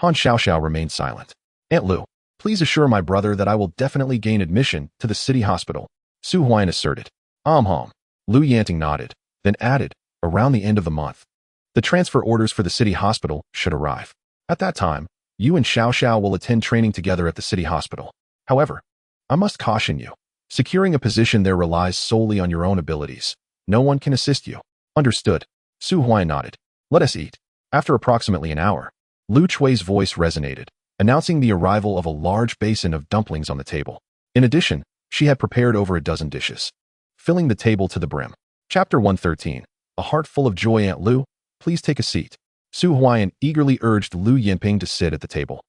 Speaker 1: Xiaoxiao remained silent. Aunt Lu, please assure my brother that I will definitely gain admission to the city hospital, Su Huaiyan asserted. Lu Yanting nodded, then added, around the end of the month. The transfer orders for the city hospital should arrive. At that time, you and Xiaoxiao will attend training together at the city hospital. However, I must caution you. Securing a position there relies solely on your own abilities. No one can assist you. Understood. Su Huaiyan nodded. Let us eat. After approximately an hour, Lu Chui's voice resonated, announcing the arrival of a large basin of dumplings on the table. In addition, she had prepared over a dozen dishes, filling the table to the brim. Chapter 113. A heart full of joy. Aunt Lu, please take a seat. Su Huaiyan eagerly urged Lu Yinping to sit at the table.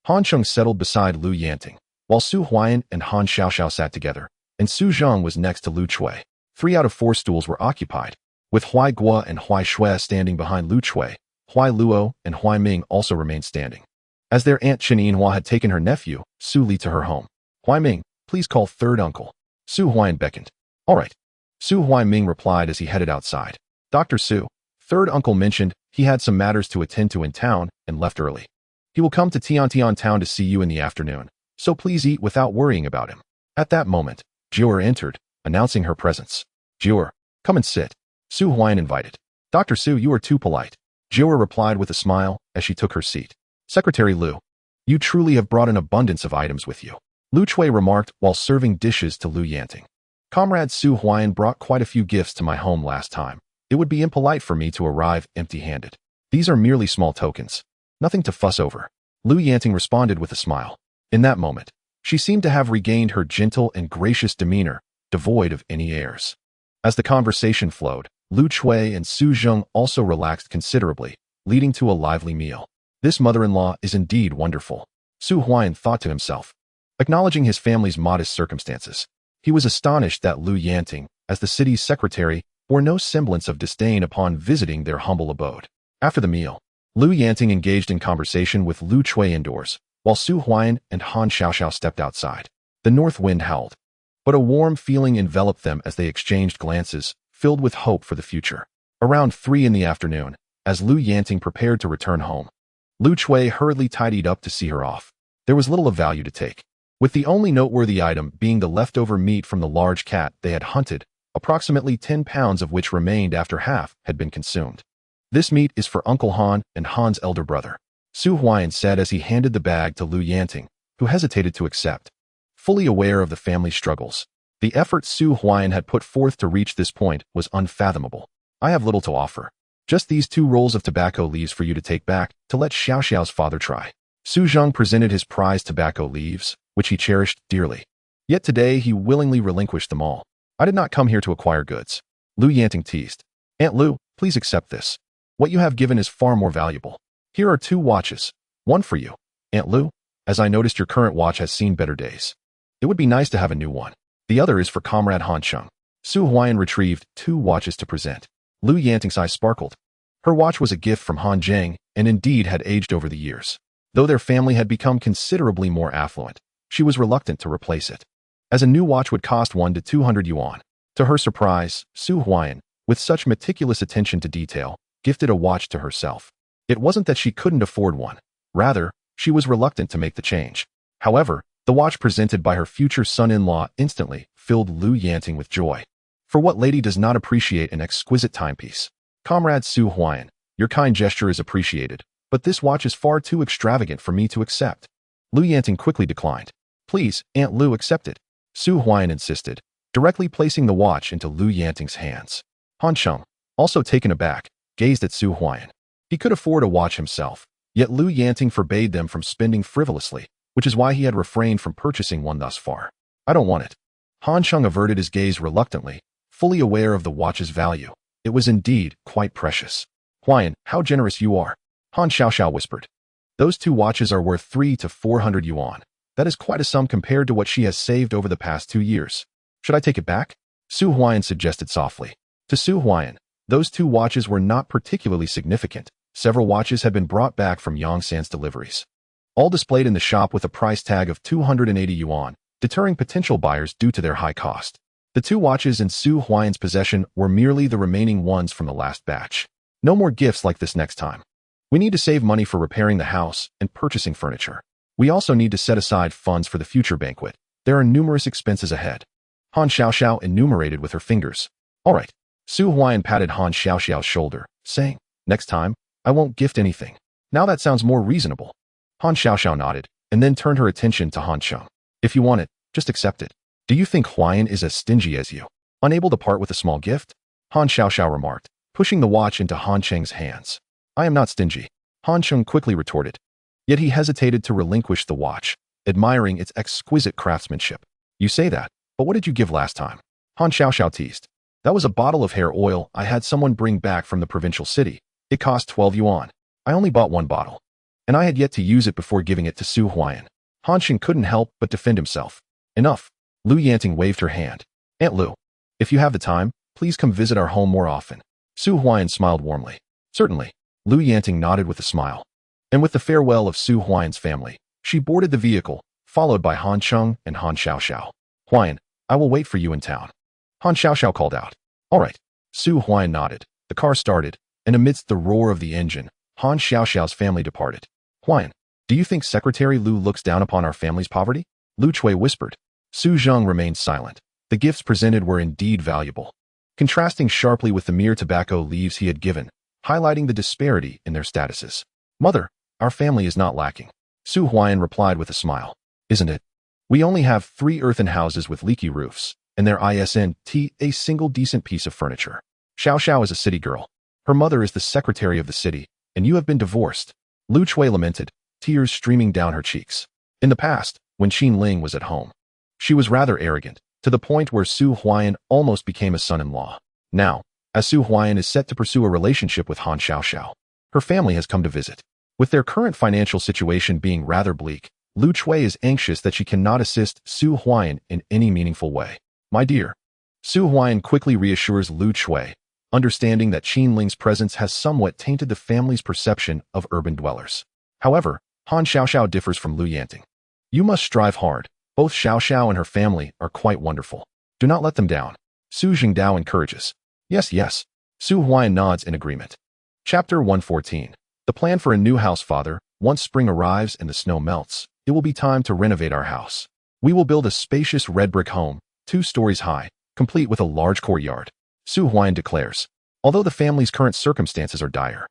Speaker 1: Han Chung settled beside Lu Yanting, while Su Huaiyan and Han Xiaoxiao sat together, and Su Zhang was next to Lu Chui. 3 out of 4 stools were occupied, with Huai Guo and Huai Shui standing behind Lu Chui. Huai Luo and Huai Ming also remained standing. As their aunt Chen Yinhua had taken her nephew, Su Li, to her home. Huai Ming, please call third uncle. Su Huaiyan beckoned. All right. Su Huai Ming replied as he headed outside. Dr. Su, third uncle mentioned he had some matters to attend to in town and left early. He will come to Tiantian town to see you in the afternoon, so please eat without worrying about him. At that moment, Jiu'er entered, announcing her presence. Jiu'er, come and sit. Su Huaiyan invited. Dr. Su, you are too polite. Jiu'er replied with a smile as she took her seat. Secretary Lu, you truly have brought an abundance of items with you. Lu Chui remarked while serving dishes to Lu Yanting. Comrade Su Huaiyan brought quite a few gifts to my home last time. It would be impolite for me to arrive empty-handed. These are merely small tokens. Nothing to fuss over. Lu Yanting responded with a smile. In that moment, she seemed to have regained her gentle and gracious demeanor, devoid of any airs. As the conversation flowed, Lu Chui and Su Zheng also relaxed considerably, leading to a lively meal. This mother-in-law is indeed wonderful, Su Huaiyan thought to himself. Acknowledging his family's modest circumstances, he was astonished that Lu Yanting, as the city's secretary, bore no semblance of disdain upon visiting their humble abode. After the meal, Lu Yanting engaged in conversation with Lu Chui indoors, while Su Huaiyan and Han Xiaoxiao stepped outside. The north wind howled, but a warm feeling enveloped them as they exchanged glances, filled with hope for the future. Around 3 in the afternoon, as Lu Yanting prepared to return home, Lu Chui hurriedly tidied up to see her off. There was little of value to take, with the only noteworthy item being the leftover meat from the large cat they had hunted, approximately 10 pounds of which remained after half had been consumed. This meat is for Uncle Han and Han's elder brother, Su Huaiyan said as he handed the bag to Lu Yanting, who hesitated to accept. Fully aware of the family's struggles, the effort Su Huaiyan had put forth to reach this point was unfathomable. I have little to offer. Just these 2 rolls of tobacco leaves for you to take back to let Xiaoxiao's father try. Su Zheng presented his prized tobacco leaves, which he cherished dearly. Yet today he willingly relinquished them all. I did not come here to acquire goods, Lu Yanting teased. Aunt Lu, please accept this. What you have given is far more valuable. Here are 2 watches, one for you, Aunt Lu, as I noticed your current watch has seen better days. It would be nice to have a new one. The other is for Comrade Han Cheng. Su Huaiyan retrieved 2 watches to present. Lu Yanting's eyes sparkled. Her watch was a gift from Han Zheng and indeed had aged over the years. Though their family had become considerably more affluent, she was reluctant to replace it, as a new watch would cost 1 to 200 yuan. To her surprise, Su Huaiyan, with such meticulous attention to detail, gifted a watch to herself. It wasn't that she couldn't afford one. Rather, she was reluctant to make the change. However, the watch presented by her future son-in-law instantly filled Lu Yanting with joy. For what lady does not appreciate an exquisite timepiece? Comrade Su Huaiyan, your kind gesture is appreciated, but this watch is far too extravagant for me to accept. Lu Yanting quickly declined. Please, Aunt Lu, accept it, Su Huaiyan insisted, directly placing the watch into Lu Yanting's hands. Han Cheng, also taken aback, gazed at Su Huaiyan. He could afford a watch himself, yet Lu Yanting forbade them from spending frivolously, which is why he had refrained from purchasing one thus far. I don't want it. Han Cheng averted his gaze reluctantly, fully aware of the watch's value. It was indeed quite precious. Huaiyan, how generous you are, Han Xiaoxiao whispered. Those 2 watches are worth 3 to 400 yuan. That is quite a sum compared to what she has saved over the past 2 years. Should I take it back? Su Huaiyan suggested softly. To Su Huaiyan, those 2 watches were not particularly significant. Several watches had been brought back from Yongsan's deliveries, all displayed in the shop with a price tag of 280 yuan, deterring potential buyers due to their high cost. The 2 watches in Su Huaiyan's possession were merely the remaining ones from the last batch. No more gifts like this next time. We need to save money for repairing the house and purchasing furniture. We also need to set aside funds for the future banquet. There are numerous expenses ahead. Han Xiaoxiao enumerated with her fingers. All right. Su Huaiyan patted Han Xiaoxiao's shoulder, saying, next time, I won't gift anything. Now that sounds more reasonable. Han Xiaoxiao nodded, and then turned her attention to Han Cheng. If you want it, just accept it. Do you think Huaiyan is as stingy as you? Unable to part with a small gift? Han Xiaoxiao remarked, pushing the watch into Han Cheng's hands. I am not stingy, Han Cheng quickly retorted. Yet he hesitated to relinquish the watch, admiring its exquisite craftsmanship. You say that, but what did you give last time? Han Xiaoxiao teased. That was a bottle of hair oil I had someone bring back from the provincial city. It cost 12 yuan. I only bought 1 bottle, and I had yet to use it before giving it to Su Huaiyan. Han Cheng couldn't help but defend himself. Enough. Lu Yanting waved her hand. Aunt Lu, if you have the time, please come visit our home more often. Su Huaiyan smiled warmly. Certainly. Lu Yanting nodded with a smile. And with the farewell of Su Huaiyan's family, she boarded the vehicle, followed by Han Cheng and Han Xiaoxiao. Huaiyan, I will wait for you in town. Han Xiaoxiao called out. All right. Su Huaiyan nodded. The car started, and amidst the roar of the engine, Han Xiaoxiao's family departed. Huaiyan, do you think Secretary Lu looks down upon our family's poverty? Lu Chui whispered. Su Zheng remained silent. The gifts presented were indeed valuable, contrasting sharply with the mere tobacco leaves he had given, highlighting the disparity in their statuses. Mother, our family is not lacking, Su Huaiyan replied with a smile. Isn't it? We only have 3 earthen houses with leaky roofs, and there isn't a single decent piece of furniture. Xiao Xiao is a city girl. Her mother is the secretary of the city, and you have been divorced. Lu Chui lamented, tears streaming down her cheeks. In the past, when Qin Ling was at home, she was rather arrogant, to the point where Su Huaiyan almost became a son-in-law. Now, as Su Huaiyan is set to pursue a relationship with Han Xiaoxiao. Her family has come to visit. With their current financial situation being rather bleak, Lu Chui is anxious that she cannot assist Su Huaiyan in any meaningful way. My dear. Su Huaiyan quickly reassures Lu Chui, understanding that Qin Ling's presence has somewhat tainted the family's perception of urban dwellers. However, Han Xiaoxiao differs from Lu Yanting. You must strive hard. Both Xiaoxiao and her family are quite wonderful. Do not let them down. Su Jingdao encourages. Yes, yes. Su Huaiyan nods in agreement. Chapter 114. The plan for a new house. Father, once spring arrives and the snow melts, it will be time to renovate our house. We will build a spacious red brick home, 2 stories high, complete with a large courtyard. Su Huaiyan declares. Although the family's current circumstances are dire,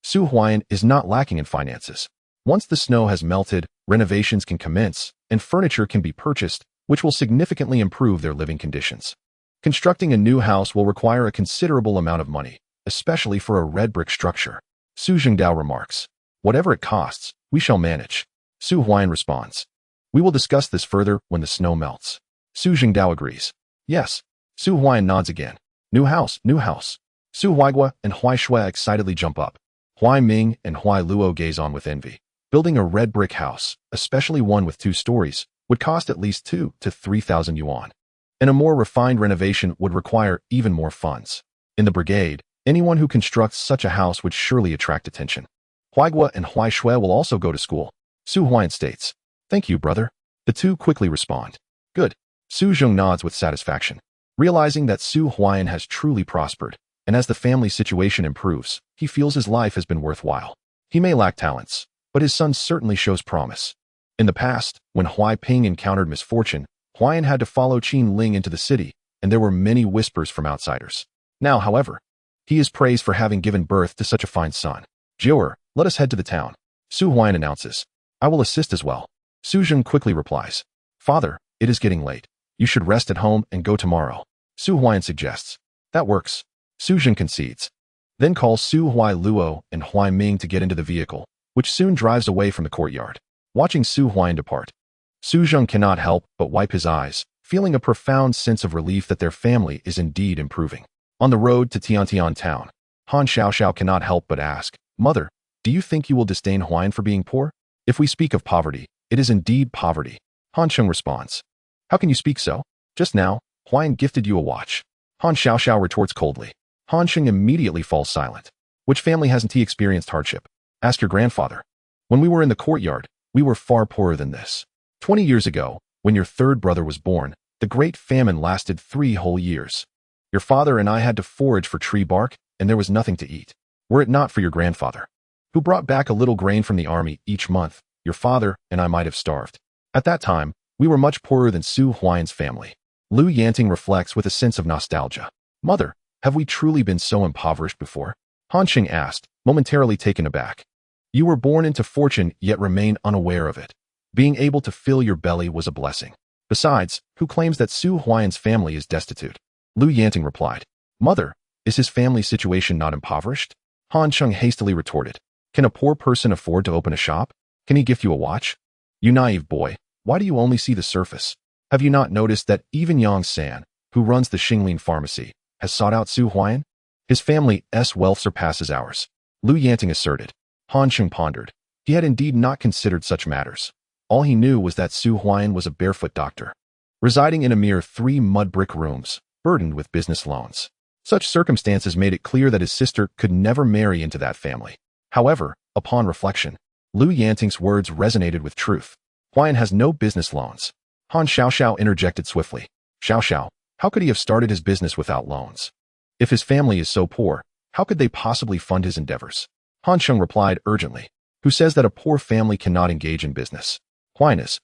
Speaker 1: Su Huaiyan is not lacking in finances. Once the snow has melted, renovations can commence, and furniture can be purchased, which will significantly improve their living conditions. Constructing a new house will require a considerable amount of money, especially for a red brick structure. Su Jingdao remarks. Whatever it costs, we shall manage. Su Huaiyan responds. We will discuss this further when the snow melts. Su Jingdao agrees. Yes. Su Huaiyan nods again. New house, new house. Su Huaigua and Huai Shui excitedly jump up. Huai Ming and Huai Luo gaze on with envy. Building a red brick house, especially one with 2 stories, would cost at least 2,000 to 3,000 yuan. And a more refined renovation would require even more funds. In the brigade, anyone who constructs such a house would surely attract attention. Huaigua and Huai Shui will also go to school. Su Huaiyan states. Thank you, brother. The 2 quickly respond. Good. Su Zheng nods with satisfaction. Realizing that Su Huaiyan has truly prospered, and as the family situation improves, he feels his life has been worthwhile. He may lack talents, but his son certainly shows promise. In the past, when Huai Ping encountered misfortune, Huaiyan had to follow Qin Ling into the city, and there were many whispers from outsiders. Now, however, he is praised for having given birth to such a fine son. Jiuer, let us head to the town. Su Huaiyan announces. I will assist as well. Su Zheng quickly replies. Father, it is getting late. You should rest at home and go tomorrow. Su Huaiyan suggests. That works. Su Zheng concedes. Then calls Su Huai Luo and Huai Ming to get into the vehicle, which soon drives away from the courtyard. Watching Su Huaiyan depart, Su Zheng cannot help but wipe his eyes, feeling a profound sense of relief that their family is indeed improving. On the road to Tiantian town, Han Xiaoxiao cannot help but ask, Mother, do you think you will disdain Huaiyan for being poor? If we speak of poverty, it is indeed poverty. Han Cheng responds. How can you speak so? Just now, Huaiyan gifted you a watch. Han Xiaoxiao retorts coldly. Han Cheng immediately falls silent. Which family hasn't he experienced hardship? Ask your grandfather. When we were in the courtyard, we were far poorer than this. 20 years ago, when your 3rd brother was born, the great famine lasted 3 whole years. Your father and I had to forage for tree bark, and there was nothing to eat. Were it not for your grandfather, who brought back a little grain from the army each month, your father and I might have starved. At that time, we were much poorer than Su Huaiyan's family. Lu Yanting reflects with a sense of nostalgia. Mother, have we truly been so impoverished before? Han Qing asked, momentarily taken aback. You were born into fortune yet remain unaware of it. Being able to fill your belly was a blessing. Besides, who claims that Su Huaiyan's family is destitute? Lu Yanting replied. Mother, is his family's situation not impoverished? Han Cheng hastily retorted. Can a poor person afford to open a shop? Can he gift you a watch? You naive boy, why do you only see the surface? Have you not noticed that even Yang San, who runs the Xinglin pharmacy, has sought out Su Huaiyan? His family's wealth surpasses ours. Lu Yanting asserted. Han Cheng pondered. He had indeed not considered such matters. All he knew was that Su Huaiyan was a barefoot doctor, residing in a mere 3 mud brick rooms, burdened with business loans. Such circumstances made it clear that his sister could never marry into that family. However, upon reflection, Lu Yanting's words resonated with truth. Huaiyan has no business loans. Han Xiaoxiao interjected swiftly. Xiaoxiao, how could he have started his business without loans? If his family is so poor, how could they possibly fund his endeavors? Han Cheng replied urgently. Who says that a poor family cannot engage in business? Huaiyan is.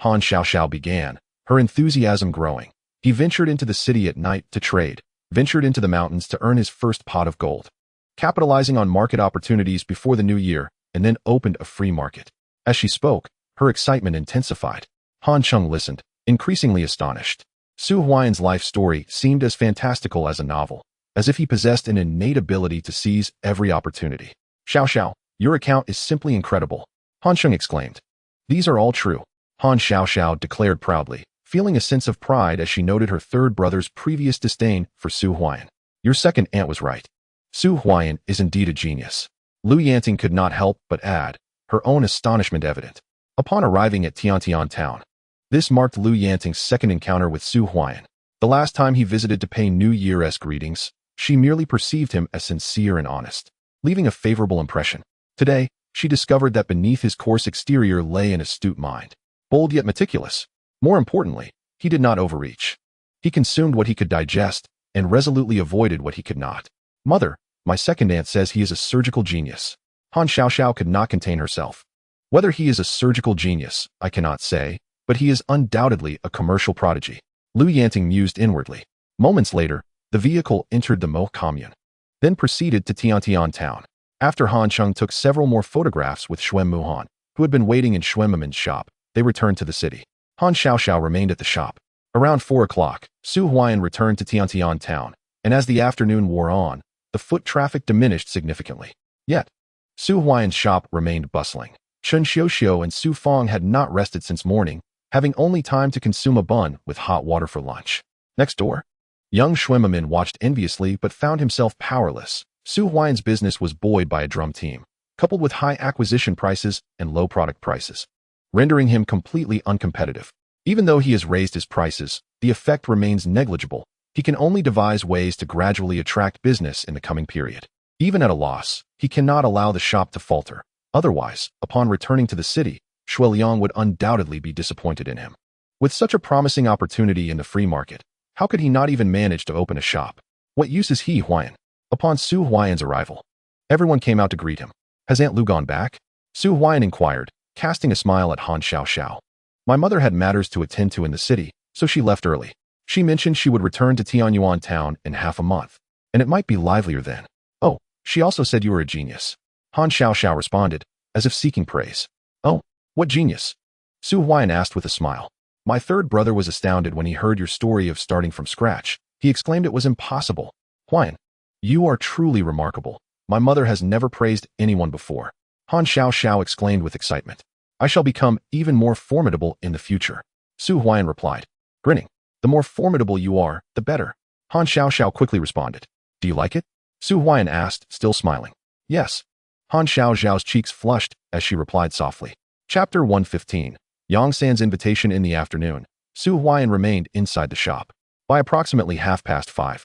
Speaker 1: Han Xiaoxiao began, her enthusiasm growing. He ventured into the city at night to trade, ventured into the mountains to earn his first pot of gold, capitalizing on market opportunities before the new year, and then opened a free market. As she spoke, her excitement intensified. Han Cheng listened, increasingly astonished. Su Huaiyan's life story seemed as fantastical as a novel, as if he possessed an innate ability to seize every opportunity. Xiaoxiao, your account is simply incredible, Han Cheng exclaimed. These are all true, Han Xiaoxiao declared proudly, feeling a sense of pride as she noted her 3rd brother's previous disdain for Su Huaiyan. Your second aunt was right. Su Huaian is indeed a genius. Lu Yanting could not help but add, her own astonishment evident. Upon arriving at Tiantian town, this marked Lu Yanting's second encounter with Su Huaian. The last time he visited to pay New Year's greetings, she merely perceived him as sincere and honest, leaving a favorable impression. Today, she discovered that beneath his coarse exterior lay an astute mind, bold yet meticulous. More importantly, he did not overreach. He consumed what he could digest and resolutely avoided what he could not. Mother, my second aunt says he is a surgical genius. Han Xiaoxiao could not contain herself. Whether he is a surgical genius, I cannot say, but he is undoubtedly a commercial prodigy. Lu Yanting mused inwardly. Moments later, the vehicle entered the Mo commune, then proceeded to Tiantian town. After Han Cheng took several more photographs with Xuan Muhan, who had been waiting in Xuan Mamin's shop, they returned to the city. Han Xiaoxiao remained at the shop. Around 4 o'clock, Su Huaian returned to Tiantian town, and as the afternoon wore on, the foot traffic diminished significantly. Yet, Su Huaian's shop remained bustling. Chen Xiuxiu and Su Fong had not rested since morning, having only time to consume a bun with hot water for lunch. Next door, young Xuan Mamin watched enviously but found himself powerless. Su Huaian's business was buoyed by a drum team, coupled with high acquisition prices and low product prices, rendering him completely uncompetitive. Even though he has raised his prices, the effect remains negligible. He can only devise ways to gradually attract business in the coming period. Even at a loss, he cannot allow the shop to falter. Otherwise, upon returning to the city, Shuiliang would undoubtedly be disappointed in him. With such a promising opportunity in the free market, how could he not even manage to open a shop? What use is he, Huaiyan? Upon Su Huaiyan's arrival, everyone came out to greet him. Has Aunt Lu gone back? Su Huaiyan inquired, casting a smile at Han Xiaoxiao. My mother had matters to attend to in the city, so she left early. She mentioned she would return to Tianyuan town in half a month, and it might be livelier then. Oh, she also said you were a genius. Han Xiaoxiao responded, as if seeking praise. Oh, what genius? Su Huaiyan asked with a smile. My third brother was astounded when he heard your story of starting from scratch. He exclaimed it was impossible. Huaiyan, you are truly remarkable. My mother has never praised anyone before. Han Xiaoxiao exclaimed with excitement. I shall become even more formidable in the future. Su Huaiyan replied, grinning. The more formidable you are, the better. Han Xiaoxiao quickly responded. Do you like it? Su Huaiyan asked, still smiling. Yes. Han Xiaoxiao's cheeks flushed as she replied softly. Chapter 115. Yang San's invitation in the afternoon. Su Huaiyan remained inside the shop. By approximately 5:30,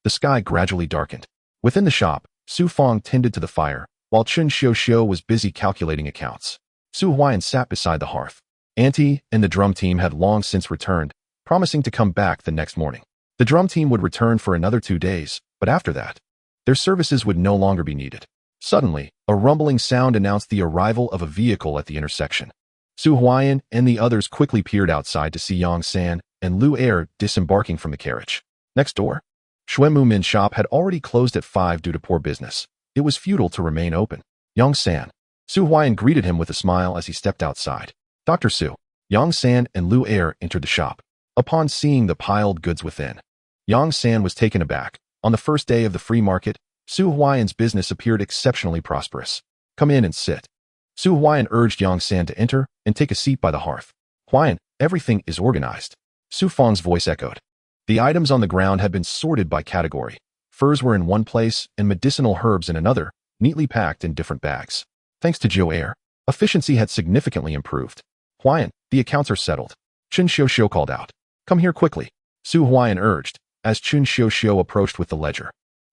Speaker 1: the sky gradually darkened. Within the shop, Su Fong tended to the fire, while Chen Xiuxiu was busy calculating accounts. Su Huaiyan sat beside the hearth. Auntie and the drum team had long since returned, promising to come back the next morning. The drum team would return for another 2 days, but after that, their services would no longer be needed. Suddenly, a rumbling sound announced the arrival of a vehicle at the intersection. Su Huaiyan and the others quickly peered outside to see Yang San and Lu Er disembarking from the carriage. Next door, Xuan Mumin's shop had already closed at 5 due to poor business. It was futile to remain open. Yang San. Su Huaiyan greeted him with a smile as he stepped outside. Dr. Su. Yang San and Lu Er entered the shop. Upon seeing the piled goods within, Yang San was taken aback. On the first day of the free market, Su Huaiyan's business appeared exceptionally prosperous. Come in and sit. Su Huaiyan urged Yang San to enter and take a seat by the hearth. Huaiyan, everything is organized. Su Fong's voice echoed. The items on the ground had been sorted by category. Furs were in one place and medicinal herbs in another, neatly packed in different bags. Thanks to Joe Air, efficiency had significantly improved. Huaiyan, the accounts are settled. Chen Xiuxiu called out. Come here quickly. Su Huaiyan urged, as Chen Xiuxiu approached with the ledger.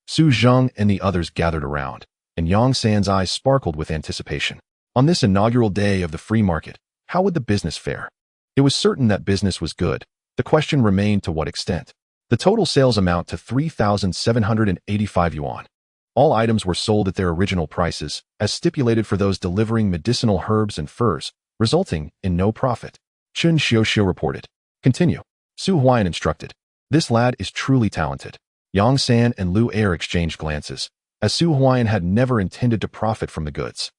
Speaker 1: Su Zheng and the others gathered around, and Yang San's eyes sparkled with anticipation. On this inaugural day of the free market, how would the business fare? It was certain that business was good. The question remained to what extent. The total sales amount to 3,785 yuan. All items were sold at their original prices, as stipulated for those delivering medicinal herbs and furs, resulting in no profit. Chen Xiuxiu reported. Continue. Su Huaiyan instructed. This lad is truly talented. Yang San and Lu Er exchanged glances, as Su Huaiyan had never intended to profit from the goods.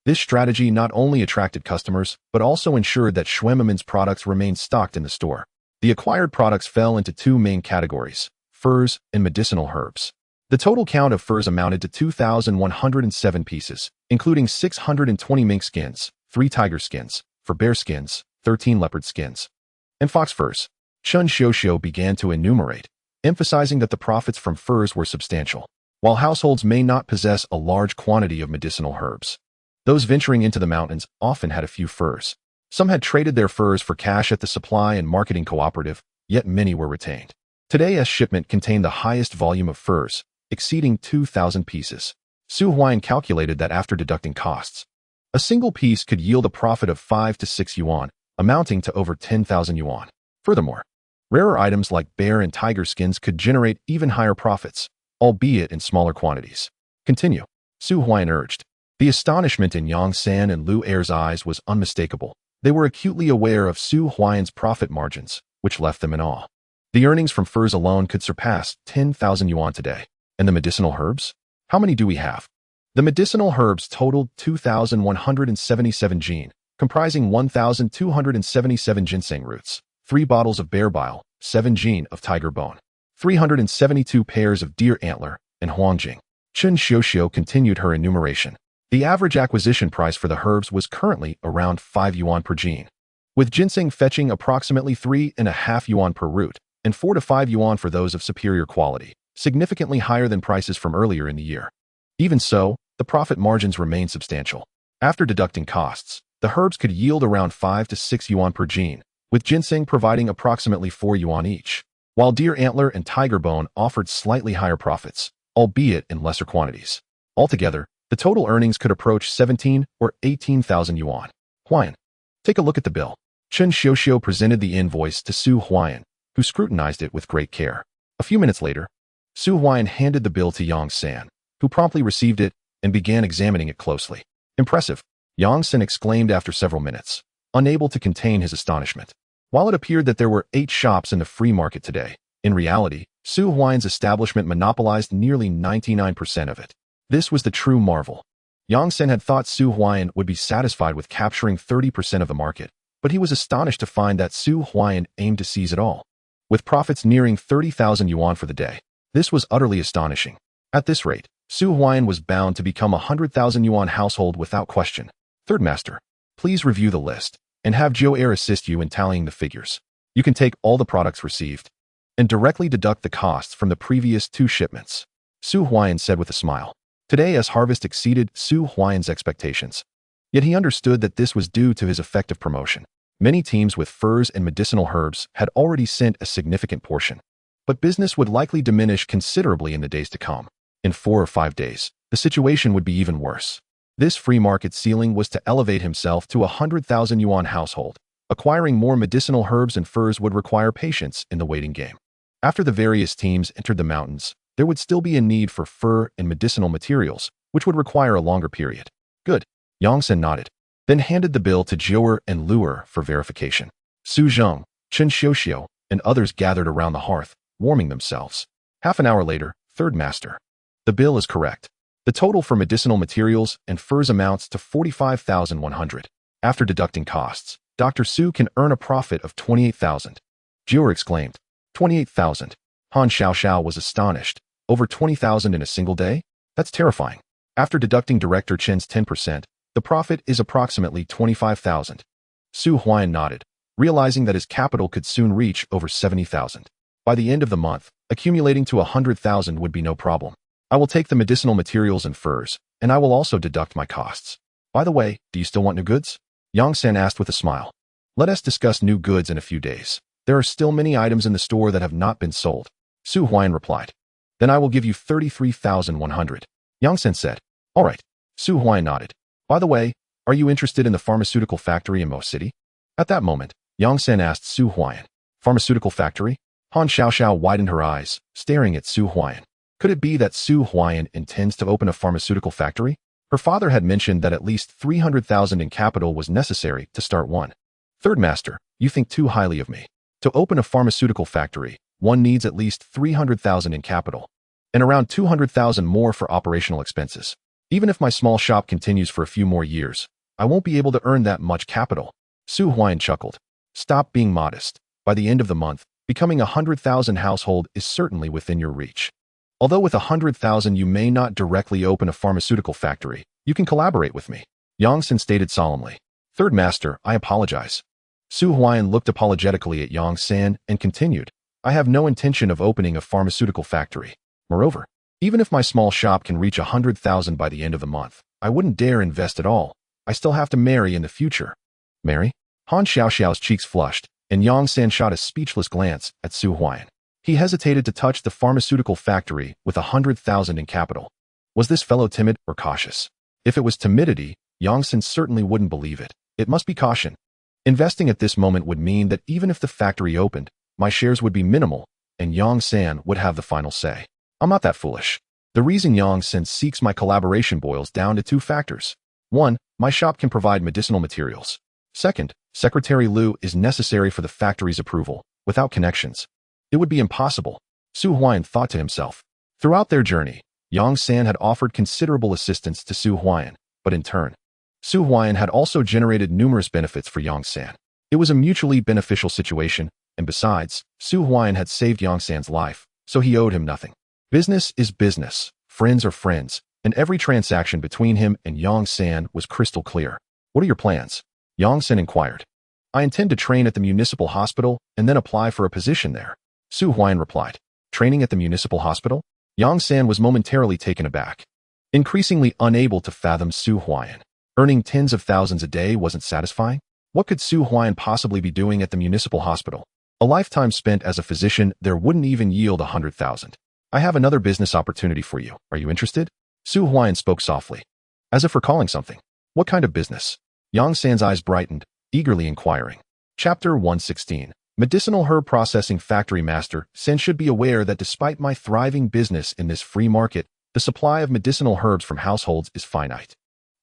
Speaker 1: This strategy not only attracted customers, but also ensured that Xuanmamin's products remained stocked in the store. The acquired products fell into 2 main categories, furs and medicinal herbs. The total count of furs amounted to 2,107 pieces, including 620 mink skins, 3 tiger skins, 4 bear skins, 13 leopard skins, and fox furs. Chen Xiuxiu began to enumerate, emphasizing that the profits from furs were substantial. While households may not possess a large quantity of medicinal herbs, those venturing into the mountains often had a few furs. Some had traded their furs for cash at the supply and marketing cooperative, yet many were retained. Today's shipment contained the highest volume of furs, exceeding 2,000 pieces. Huaian calculated that after deducting costs, a single piece could yield a profit of 5 to 6 yuan, amounting to over 10,000 yuan. Furthermore, rarer items like bear and tiger skins could generate even higher profits, albeit in smaller quantities. Continue, Huaian urged. The astonishment in Yang San and Lu Er's eyes was unmistakable. They were acutely aware of Huaian's profit margins, which left them in awe. The earnings from furs alone could surpass 10,000 yuan today. And the medicinal herbs? How many do we have? The medicinal herbs totaled 2,177 jin, comprising 1,277 ginseng roots, 3 bottles of bear bile, 7 jin of tiger bone, 372 pairs of deer antler, and huangjing. Chen Xiuxiu continued her enumeration. The average acquisition price for the herbs was currently around 5 yuan per jin, with ginseng fetching approximately 3.5 yuan per root, and 4 to 5 yuan for those of superior quality, significantly higher than prices from earlier in the year. Even so, the profit margins remain substantial. After deducting costs, the herbs could yield around 5 to 6 yuan per jin, with ginseng providing approximately 4 yuan each, while deer antler and tiger bone offered slightly higher profits, albeit in lesser quantities. Altogether, the total earnings could approach 17 or 18,000 yuan. Huaian, take a look at the bill. Chen Xiuxiu presented the invoice to Huaian, who scrutinized it with great care. A few minutes later, Huaian handed the bill to Yang San, who promptly received it and began examining it closely. Impressive, Yang San exclaimed after several minutes, unable to contain his astonishment. While it appeared that there were 8 shops in the free market today, in reality, Huaian's establishment monopolized nearly 99% of it. This was the true marvel. Yang San had thought Huaian would be satisfied with capturing 30% of the market, but he was astonished to find that Huaian aimed to seize it all. With profits nearing 30,000 yuan for the day, this was utterly astonishing. At this rate, Huaian was bound to become a 100,000 yuan household without question. Third Master, please review the list, and have Joe assist you in tallying the figures. You can take all the products received, and directly deduct the costs from the previous 2 shipments. Huaian said with a smile. Today's harvest exceeded Huaian's expectations. Yet he understood that this was due to his effective promotion. Many teams with furs and medicinal herbs had already sent a significant portion, but business would likely diminish considerably in the days to come. In 4 or 5 days, the situation would be even worse. This free market ceiling was to elevate himself to a 100,000 yuan household. Acquiring more medicinal herbs and furs would require patience in the waiting game. After the various teams entered the mountains, there would still be a need for fur and medicinal materials, which would require a longer period. Good. Yang San nodded, then handed the bill to Jiuer and Luer for verification. Su Zheng, Chen Xiuxiu, and others gathered around the hearth, warming themselves. Half an hour later, Third Master. The bill is correct. The total for medicinal materials and furs amounts to 45,100. After deducting costs, Dr. Su can earn a profit of 28,000. Jiuer exclaimed. 28,000. Han Xiaoxiao was astonished. Over 20,000 in a single day? That's terrifying. After deducting Director Chen's 10%, the profit is approximately 25,000. Huaian nodded, realizing that his capital could soon reach over 70,000. By the end of the month, accumulating to 100,000 would be no problem. I will take the medicinal materials and furs, and I will also deduct my costs. By the way, do you still want new goods? Yang San asked with a smile. Let us discuss new goods in a few days. There are still many items in the store that have not been sold. Huaian replied. Then I will give you 33,100. Yang San said. All right. Huaian nodded. By the way, are you interested in the pharmaceutical factory in Mo City? At that moment, Yang San asked Huaian. Pharmaceutical factory? Han Xiaoxiao widened her eyes, staring at Huaian. Could it be that Huaian intends to open a pharmaceutical factory? Her father had mentioned that at least 300,000 in capital was necessary to start one. Third Master, you think too highly of me. To open a pharmaceutical factory, one needs at least 300,000 in capital, and around 200,000 more for operational expenses. Even if my small shop continues for a few more years, I won't be able to earn that much capital. Huaian chuckled. Stop being modest. By the end of the month, becoming a 100,000 household is certainly within your reach. Although with 100,000 you may not directly open a pharmaceutical factory, you can collaborate with me. Yang San stated solemnly. Third Master, I apologize. Huaian looked apologetically at Yang San and continued. I have no intention of opening a pharmaceutical factory. Moreover, even if my small shop can reach 100,000 by the end of the month, I wouldn't dare invest at all. I still have to marry in the future. Marry? Han Xiaoxiao's cheeks flushed, and Yang San shot a speechless glance at Su Huaian. He hesitated to touch the pharmaceutical factory with 100,000 in capital. Was this fellow timid or cautious? If it was timidity, Yang San certainly wouldn't believe it. It must be caution. Investing at this moment would mean that even if the factory opened, my shares would be minimal, and Yang San would have the final say. I'm not that foolish. The reason Yang San seeks my collaboration boils down to two factors. 1. My shop can provide medicinal materials. 2. Secretary Liu is necessary for the factory's approval. Without connections, it would be impossible. Su Huaian thought to himself. Throughout their journey, Yang San had offered considerable assistance to Su Huaian, but in turn, Su Huaian had also generated numerous benefits for Yang San. It was a mutually beneficial situation, and besides, Su Huaian had saved Yang San's life, so he owed him nothing. Business is business, friends are friends, and every transaction between him and Yang San was crystal clear. What are your plans? Yang San inquired. I intend to train at the municipal hospital and then apply for a position there. Su Huaian replied. Training at the municipal hospital? Yang San was momentarily taken aback, increasingly unable to fathom Su Huaian. Earning tens of thousands a day wasn't satisfying? What could Su Huaian possibly be doing at the municipal hospital? A lifetime spent as a physician there wouldn't even yield 100,000. I have another business opportunity for you. Are you interested? Su Huaian spoke softly, as if recalling something. What kind of business? Yang San's eyes brightened, eagerly inquiring. Chapter 116. Medicinal Herb Processing Factory Master Sen should be aware that despite my thriving business in this free market, the supply of medicinal herbs from households is finite.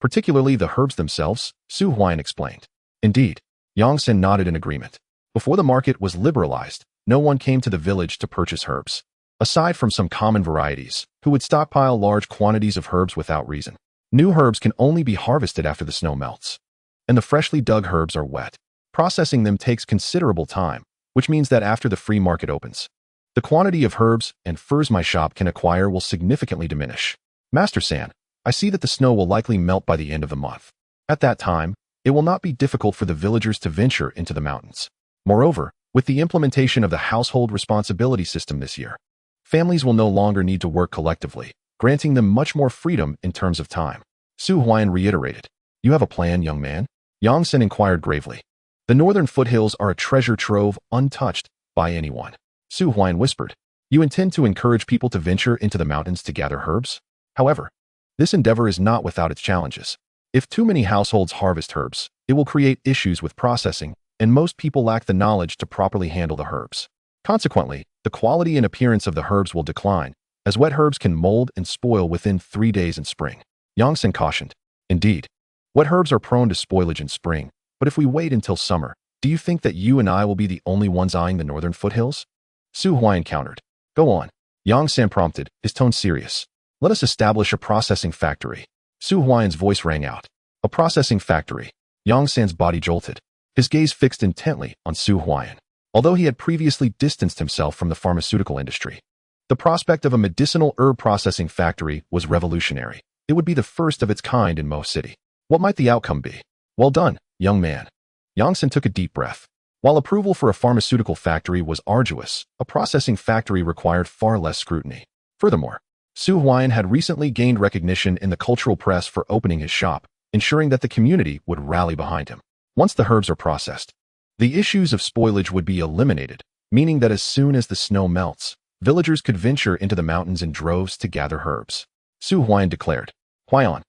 Speaker 1: Particularly the herbs themselves, Su Huaian explained. Indeed, Yang San nodded in agreement. Before the market was liberalized, no one came to the village to purchase herbs. Aside from some common varieties, who would stockpile large quantities of herbs without reason. New herbs can only be harvested after the snow melts. And the freshly dug herbs are wet. Processing them takes considerable time, which means that after the free market opens, the quantity of herbs and furs my shop can acquire will significantly diminish. Master San, I see that the snow will likely melt by the end of the month. At that time, it will not be difficult for the villagers to venture into the mountains. Moreover, with the implementation of the household responsibility system this year, families will no longer need to work collectively, granting them much more freedom in terms of time. Su Huaian reiterated. You have a plan, young man? Yang San inquired gravely. The northern foothills are a treasure trove untouched by anyone. Su Huaian whispered. You intend to encourage people to venture into the mountains to gather herbs? However, this endeavor is not without its challenges. If too many households harvest herbs, it will create issues with processing, and most people lack the knowledge to properly handle the herbs. Consequently, the quality and appearance of the herbs will decline, as wet herbs can mold and spoil within 3 days in spring. Yang San cautioned. Indeed, wet herbs are prone to spoilage in spring, but if we wait until summer, do you think that you and I will be the only ones eyeing the northern foothills? Su Huaian countered. Go on. Yang San prompted, his tone serious. Let us establish a processing factory. Su Huaian's voice rang out. A processing factory. Yang San's body jolted, his gaze fixed intently on Su Huaian. Although he had previously distanced himself from the pharmaceutical industry, the prospect of a medicinal herb processing factory was revolutionary. It would be the first of its kind in Mo City. What might the outcome be? Well done, young man. Yang San took a deep breath. While approval for a pharmaceutical factory was arduous, a processing factory required far less scrutiny. Furthermore, Su Huaian had recently gained recognition in the cultural press for opening his shop, ensuring that the community would rally behind him. Once the herbs are processed, the issues of spoilage would be eliminated, meaning that as soon as the snow melts, villagers could venture into the mountains in droves to gather herbs. Su Huaian declared. Huaian,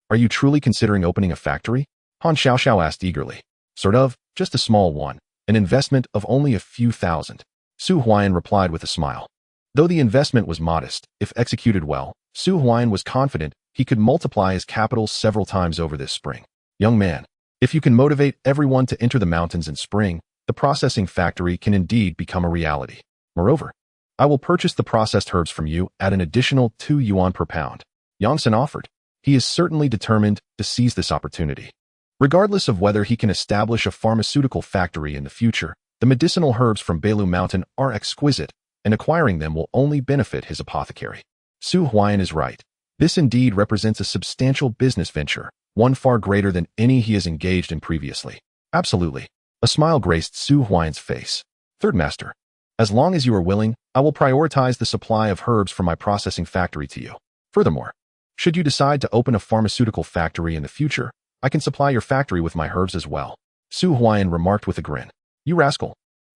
Speaker 1: are you truly considering opening a factory? Han Xiaoxiao asked eagerly. Sort of, just a small one, an investment of only a few thousand. Su Huaian replied with a smile. Though the investment was modest, if executed well, Su Huaian was confident he could multiply his capital several times over this spring. Young man, if you can motivate everyone to enter the mountains in spring, the processing factory can indeed become a reality. Moreover, I will purchase the processed herbs from you at an additional 2 yuan per pound. Yang San offered. He is certainly determined to seize this opportunity. Regardless of whether he can establish a pharmaceutical factory in the future, the medicinal herbs from Beilu Mountain are exquisite, and acquiring them will only benefit his apothecary. Su Huaian is right. This indeed represents a substantial business venture, one far greater than any he has engaged in previously. Absolutely. A smile graced Su Huaian's face. Third Master, As long as you are willing, I will prioritize the supply of herbs from my processing factory to you. Furthermore, should you decide to open a pharmaceutical factory in the future, I can supply your factory with my herbs as well. Su Huaiyan remarked with a grin. You rascal.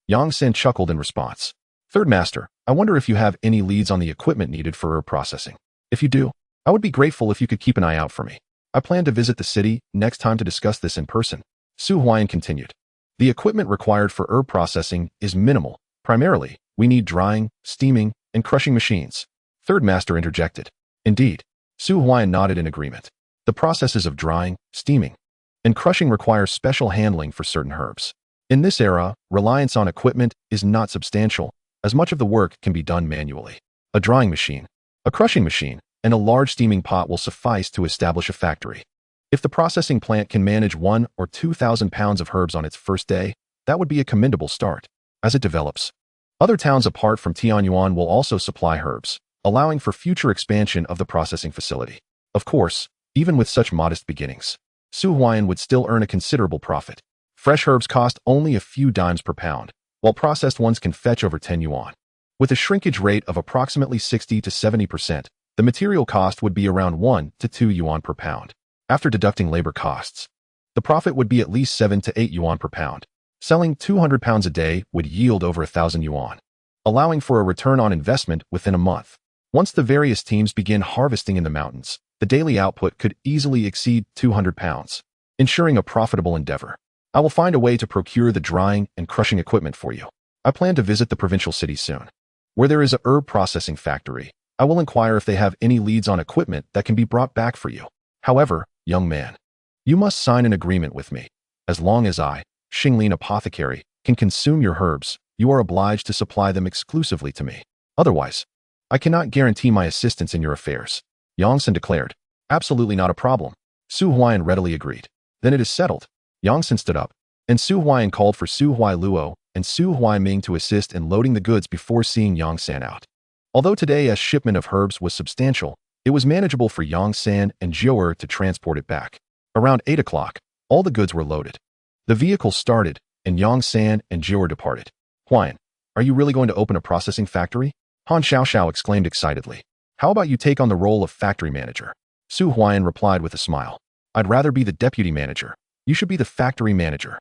Speaker 1: Yang Sen chuckled in response. Third Master, I wonder if you have any leads on the equipment needed for herb processing. If you do, I would be grateful if you could keep an eye out for me. I plan to visit the city next time to discuss this in person. Su Huaiyan continued. The equipment required for herb processing is minimal. Primarily, we need drying, steaming, and crushing machines. Third Master interjected. Indeed. Su Huaiyan nodded in agreement. The processes of drying, steaming, and crushing require special handling for certain herbs. In this era, reliance on equipment is not substantial, as much of the work can be done manually. A drying machine, a crushing machine, and a large steaming pot will suffice to establish a factory. If the processing plant can manage 1,000 or 2,000 pounds of herbs on its first day, that would be a commendable start. As it develops, other towns apart from Tianyuan will also supply herbs, allowing for future expansion of the processing facility. Of course, even with such modest beginnings, Su Huaiyan would still earn a considerable profit. Fresh herbs cost only a few dimes per pound, while processed ones can fetch over 10 yuan. With a shrinkage rate of approximately 60 to 70%, the material cost would be around 1 to 2 yuan per pound. After deducting labor costs, the profit would be at least 7 to 8 yuan per pound. Selling 200 pounds a day would yield over 1,000 yuan, allowing for a return on investment within a month. Once the various teams begin harvesting in the mountains, the daily output could easily exceed 200 pounds, ensuring a profitable endeavor. I will find a way to procure the drying and crushing equipment for you. I plan to visit the provincial city soon. Where there is a herb processing factory, I will inquire if they have any leads on equipment that can be brought back for you. However, young man, you must sign an agreement with me. As long as I, Xinglin Apothecary, can consume your herbs, you are obliged to supply them exclusively to me. Otherwise, I cannot guarantee my assistance in your affairs. Yang Sen declared. Absolutely not a problem. Su Huaiyan readily agreed. Then it is settled. Yang Sen stood up, and Su Huaiyan called for Su Huai Luo and Su Huai Ming to assist in loading the goods before seeing Yang San out. Although today's shipment of herbs was substantial, it was manageable for Yang San and Jiu'er to transport it back. Around 8 o'clock, all the goods were loaded. The vehicle started, and Yang San and Jiu'er departed. Huaiyan, are you really going to open a processing factory? Han Xiaoxiao exclaimed excitedly. How about you take on the role of factory manager? Su Huaiyan replied with a smile. I'd rather be the deputy manager. You should be the factory manager.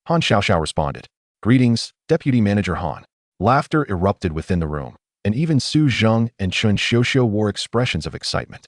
Speaker 1: Han Xiaoxiao responded. Greetings, Deputy Manager Han. Laughter erupted within the room, and even Su Zheng and Chun Xiuxiu wore expressions of excitement.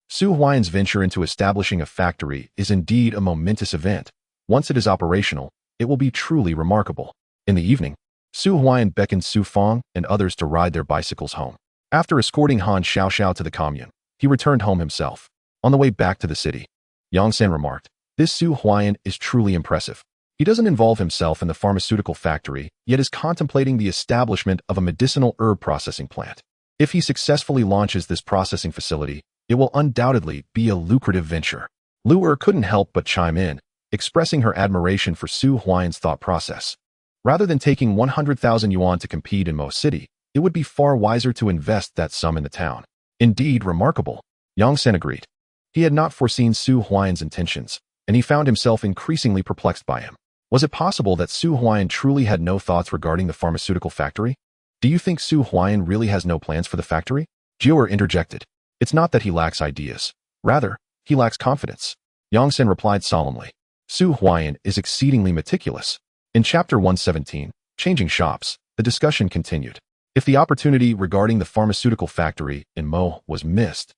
Speaker 1: Su Huaiyan's venture into establishing a factory is indeed a momentous event. Once it is operational, it will be truly remarkable. In the evening, Su Huaiyan beckoned Su Fang and others to ride their bicycles home. After escorting Han Xiaoxiao to the commune, he returned home himself. On the way back to the city, Yang San remarked, this Su Huaiyan is truly impressive. He doesn't involve himself in the pharmaceutical factory, yet is contemplating the establishment of a medicinal herb processing plant. If he successfully launches this processing facility, it will undoubtedly be a lucrative venture. Lu'er couldn't help but chime in, expressing her admiration for Su Huaiyan's thought process. Rather than taking 100,000 yuan to compete in Mo City, it would be far wiser to invest that sum in the town. Indeed, remarkable. Yang Sen agreed. He had not foreseen Su Huaiyan's intentions, and he found himself increasingly perplexed by him. Was it possible that Su Huaiyan truly had no thoughts regarding the pharmaceutical factory? Do you think Su Huaiyan really has no plans for the factory? Jiu'er interjected. It's not that he lacks ideas. Rather, he lacks confidence. Yang Sen replied solemnly. Su Huaiyan is exceedingly meticulous. In Chapter 117, Changing Shops, the discussion continued. If the opportunity regarding the pharmaceutical factory in Mo was missed,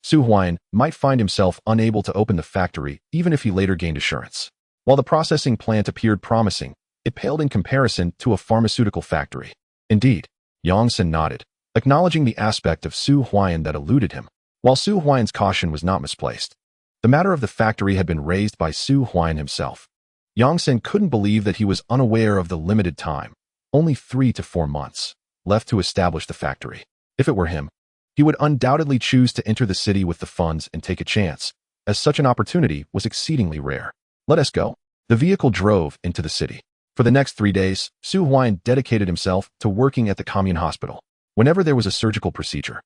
Speaker 1: Su Huaiyan might find himself unable to open the factory even if he later gained assurance. While the processing plant appeared promising, it paled in comparison to a pharmaceutical factory. Indeed, Yang Sen nodded, acknowledging the aspect of Su Huaiyan that eluded him. While Su Huaiyan's caution was not misplaced, the matter of the factory had been raised by Su Huaiyan himself. Yang Sen couldn't believe that he was unaware of the limited time, only 3 to 4 months, left to establish the factory. If it were him, he would undoubtedly choose to enter the city with the funds and take a chance, as such an opportunity was exceedingly rare. Let us go. The vehicle drove into the city. For the next 3 days, Su Huaiyan dedicated himself to working at the commune hospital. Whenever there was a surgical procedure,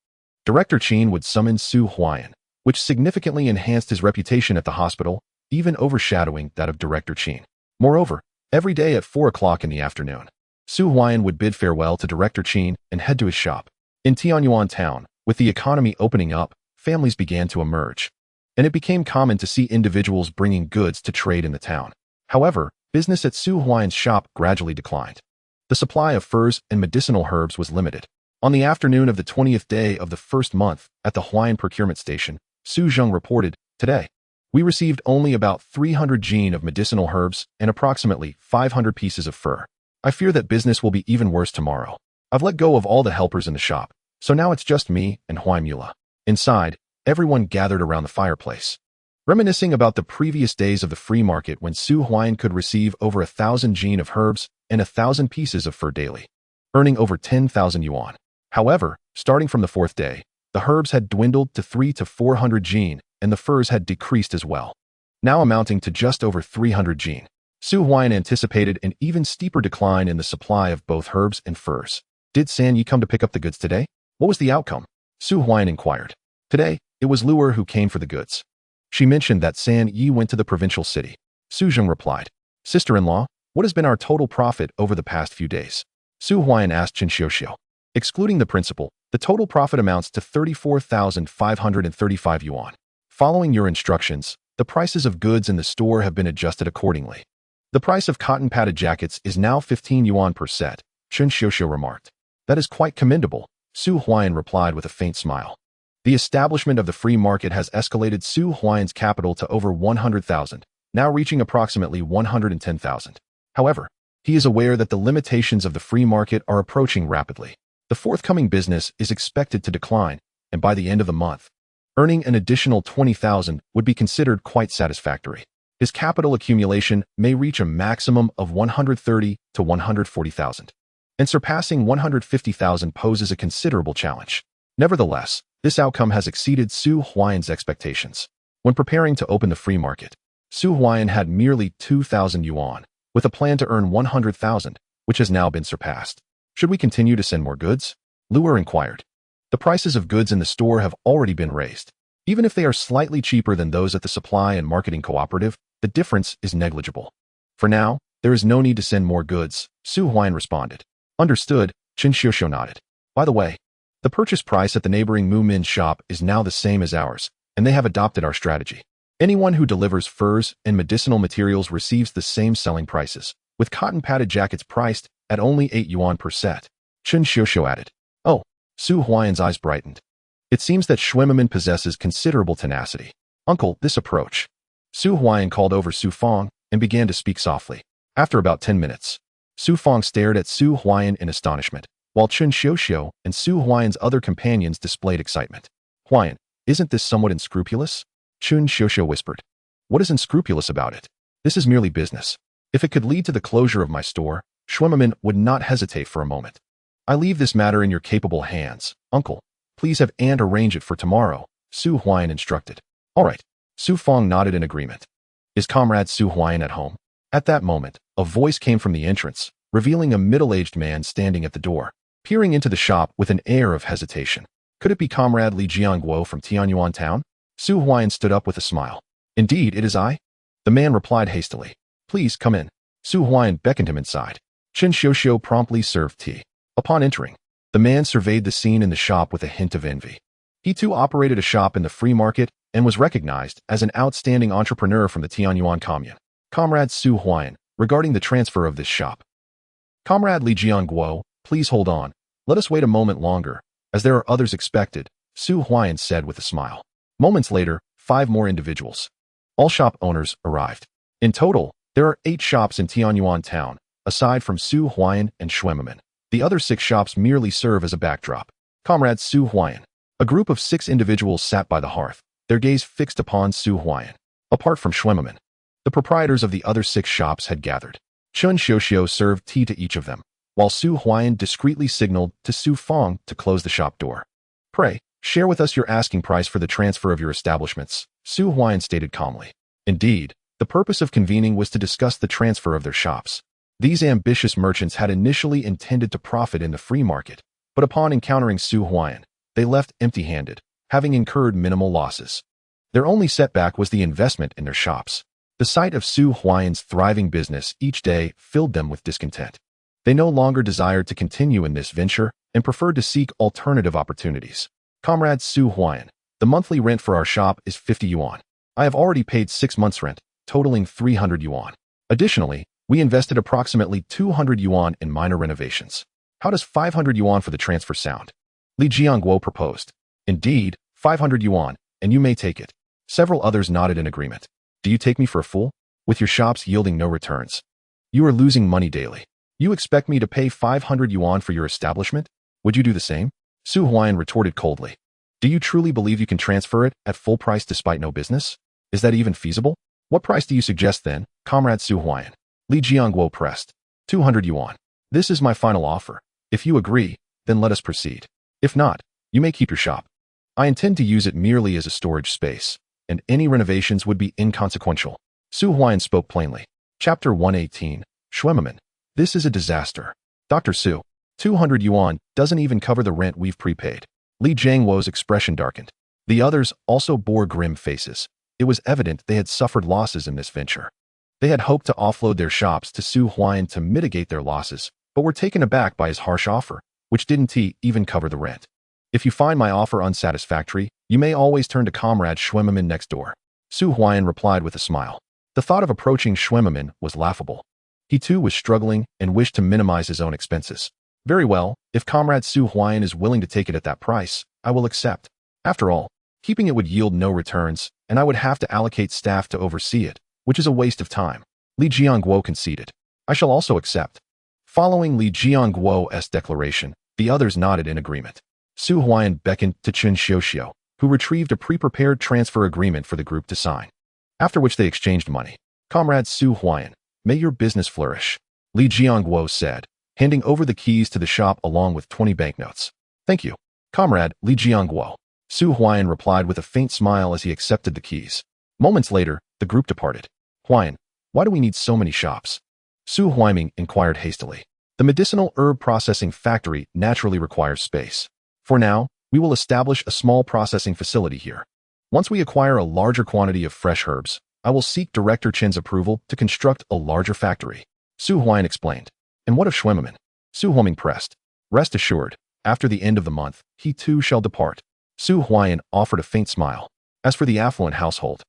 Speaker 1: Director Qin would summon Su Huaiyan, which significantly enhanced his reputation at the hospital, even overshadowing that of Director Qin. Moreover, every day at 4 o'clock in the afternoon, Su Huaiyan would bid farewell to Director Qin and head to his shop. In Tianyuan town, with the economy opening up, families began to emerge, and it became common to see individuals bringing goods to trade in the town. However, business at Su Huaiyan's shop gradually declined. The supply of furs and medicinal herbs was limited. On the afternoon of the 20th day of the first month, at the Huaiyan procurement station, Su Zheng reported, "Today, we received only about 300 jin of medicinal herbs and approximately 500 pieces of fur. I fear that business will be even worse tomorrow. I've let go of all the helpers in the shop, so now it's just me and Huaimula." Inside, everyone gathered around the fireplace, reminiscing about the previous days of the free market when Su Huaiyan could receive over 1,000 jin of herbs and 1,000 pieces of fur daily, earning over 10,000 yuan. However, starting from the fourth day, the herbs had dwindled to 300 to 400 jin, and the furs had decreased as well, now amounting to just over 300 jin. Su Huaiyan anticipated an even steeper decline in the supply of both herbs and furs. "Did San Yi come to pick up the goods today? What was the outcome?" Su Huaiyan inquired. "Today, it was Luer who came for the goods. She mentioned that San Yi went to the provincial city." Su Zheng replied. "Sister-in-law, what has been our total profit over the past few days?" Su Huaiyan asked Chen Xiuxiu. "Excluding the principal, the total profit amounts to 34,535 yuan. Following your instructions, the prices of goods in the store have been adjusted accordingly. The price of cotton padded jackets is now 15 yuan per set," Chen Xiuxiu remarked. "That is quite commendable," Su Huaiyan replied with a faint smile. The establishment of the free market has escalated Su Huaiyan's capital to over 100,000, now reaching approximately 110,000. However, he is aware that the limitations of the free market are approaching rapidly. The forthcoming business is expected to decline, and by the end of the month, earning an additional 20,000 would be considered quite satisfactory. His capital accumulation may reach a maximum of 130 to 140,000, and surpassing 150,000 poses a considerable challenge. Nevertheless, this outcome has exceeded Su Huaiyan's expectations. When preparing to open the free market, Su Huaiyan had merely 2,000 yuan, with a plan to earn 100,000, which has now been surpassed. "Should we continue to send more goods?" Luer inquired. "The prices of goods in the store have already been raised. Even if they are slightly cheaper than those at the supply and marketing cooperative, the difference is negligible. For now, there is no need to send more goods," Su Huaiyan responded. "Understood," Chen Xiuxiu nodded. "By the way, the purchase price at the neighboring Mu Min's shop is now the same as ours, and they have adopted our strategy. Anyone who delivers furs and medicinal materials receives the same selling prices, with cotton padded jackets priced at only 8 yuan per set," Chen Xiuxiu added. "Oh," Su Huaiyan's eyes brightened. "It seems that Shuimaman possesses considerable tenacity. Uncle, this approach." Su Huaiyan called over Su Fong and began to speak softly. After about 10 minutes, Su Fong stared at Su Huaiyan in astonishment, while Chen Xiuxiu and Su Huaiyan's other companions displayed excitement. "Huaiyan, isn't this somewhat unscrupulous?" Chen Xiuxiu whispered. "What is unscrupulous about it? This is merely business. If it could lead to the closure of my store, Shuimaman would not hesitate for a moment. I leave this matter in your capable hands. Uncle, please have and arrange it for tomorrow," Su Huaiyan instructed. "All right." Su Fong nodded in agreement. "Is Comrade Su Huaiyan at home?" At that moment, a voice came from the entrance, revealing a middle-aged man standing at the door, peering into the shop with an air of hesitation. Could it be Comrade Li Jiangguo from Tianyuan town? Su Huaiyan stood up with a smile. "Indeed, it is I." The man replied hastily. "Please come in." Su Huaiyan beckoned him inside. Chen Xiuxiu promptly served tea. Upon entering, the man surveyed the scene in the shop with a hint of envy. He too operated a shop in the free market and was recognized as an outstanding entrepreneur from the Tianyuan commune. "Comrade Su Huaiyan, regarding the transfer of this shop." "Comrade Li Jiangguo, please hold on. Let us wait a moment longer, as there are others expected," Su Huaiyan said with a smile. Moments later, 5 more individuals, all shop owners, arrived. In total, there are 8 shops in Tianyuan town, aside from Su Huaiyan and Shuimaman. The other 6 shops merely serve as a backdrop. "Comrade Su Huaiyan." A group of 6 individuals sat by the hearth, their gaze fixed upon Su Huaiyan. Apart from Shuimaman, the proprietors of the other 6 shops had gathered. Chen Xiuxiu served tea to each of them, while Su Huaiyan discreetly signaled to Su Fong to close the shop door. "Pray, share with us your asking price for the transfer of your establishments," Su Huaiyan stated calmly. Indeed, the purpose of convening was to discuss the transfer of their shops. These ambitious merchants had initially intended to profit in the free market, but upon encountering Su Huaiyan, they left empty-handed, having incurred minimal losses. Their only setback was the investment in their shops. The sight of Su Huaiyan's thriving business each day filled them with discontent. They no longer desired to continue in this venture and preferred to seek alternative opportunities. Comrade Su Huaian, the monthly rent for our shop is 50 yuan. I have already paid 6 months' rent, totaling 300 yuan. Additionally, we invested approximately 200 yuan in minor renovations. How does 500 yuan for the transfer sound? Li Jiangguo proposed. Indeed, 500 yuan, and you may take it. Several others nodded in agreement. Do you take me for a fool? With your shops yielding no returns. You are losing money daily. You expect me to pay 500 yuan for your establishment? Would you do the same? Su Huaian retorted coldly. Do you truly believe you can transfer it at full price despite no business? Is that even feasible? What price do you suggest then, Comrade Su Huaian? Li Jiangguo pressed. 200 yuan. This is my final offer. If you agree, then let us proceed. If not, you may keep your shop. I intend to use it merely as a storage space, and any renovations would be inconsequential. Su Huaian spoke plainly. Chapter 118. Schwemmerman. This is a disaster. Dr. Su, 200 yuan doesn't even cover the rent we've prepaid. Li Jiangguo's expression darkened. The others also bore grim faces. It was evident they had suffered losses in this venture. They had hoped to offload their shops to Su Huaian to mitigate their losses, but were taken aback by his harsh offer, which didn't even cover the rent. If you find my offer unsatisfactory, you may always turn to Comrade Schwemmerman next door. Su Huaian replied with a smile. The thought of approaching Schwemmerman was laughable. He too was struggling and wished to minimize his own expenses. Very well, if Comrade Su Huaian is willing to take it at that price, I will accept. After all, keeping it would yield no returns, and I would have to allocate staff to oversee it, which is a waste of time. Li Jiangguo conceded. I shall also accept. Following Li Jiangguo's declaration, the others nodded in agreement. Su Huaian beckoned to Chen Xiuxiu, who retrieved a pre-prepared transfer agreement for the group to sign. After which they exchanged money. Comrade Su Huaian, may your business flourish, Li Jiangguo said, handing over the keys to the shop along with 20 banknotes. Thank you, Comrade Li Jiangguo. Su Huaian replied with a faint smile as he accepted the keys. Moments later, the group departed. Huaian, why do we need so many shops? Su Huaiming inquired hastily. The medicinal herb processing factory naturally requires space. For now, we will establish a small processing facility here. Once we acquire a larger quantity of fresh herbs, I will seek Director Chen's approval to construct a larger factory. Su Huaian explained. And what of Schwemmerman? Su Huaiming pressed. Rest assured, after the end of the month, he too shall depart. Su Huaian offered a faint smile. As for the affluent household,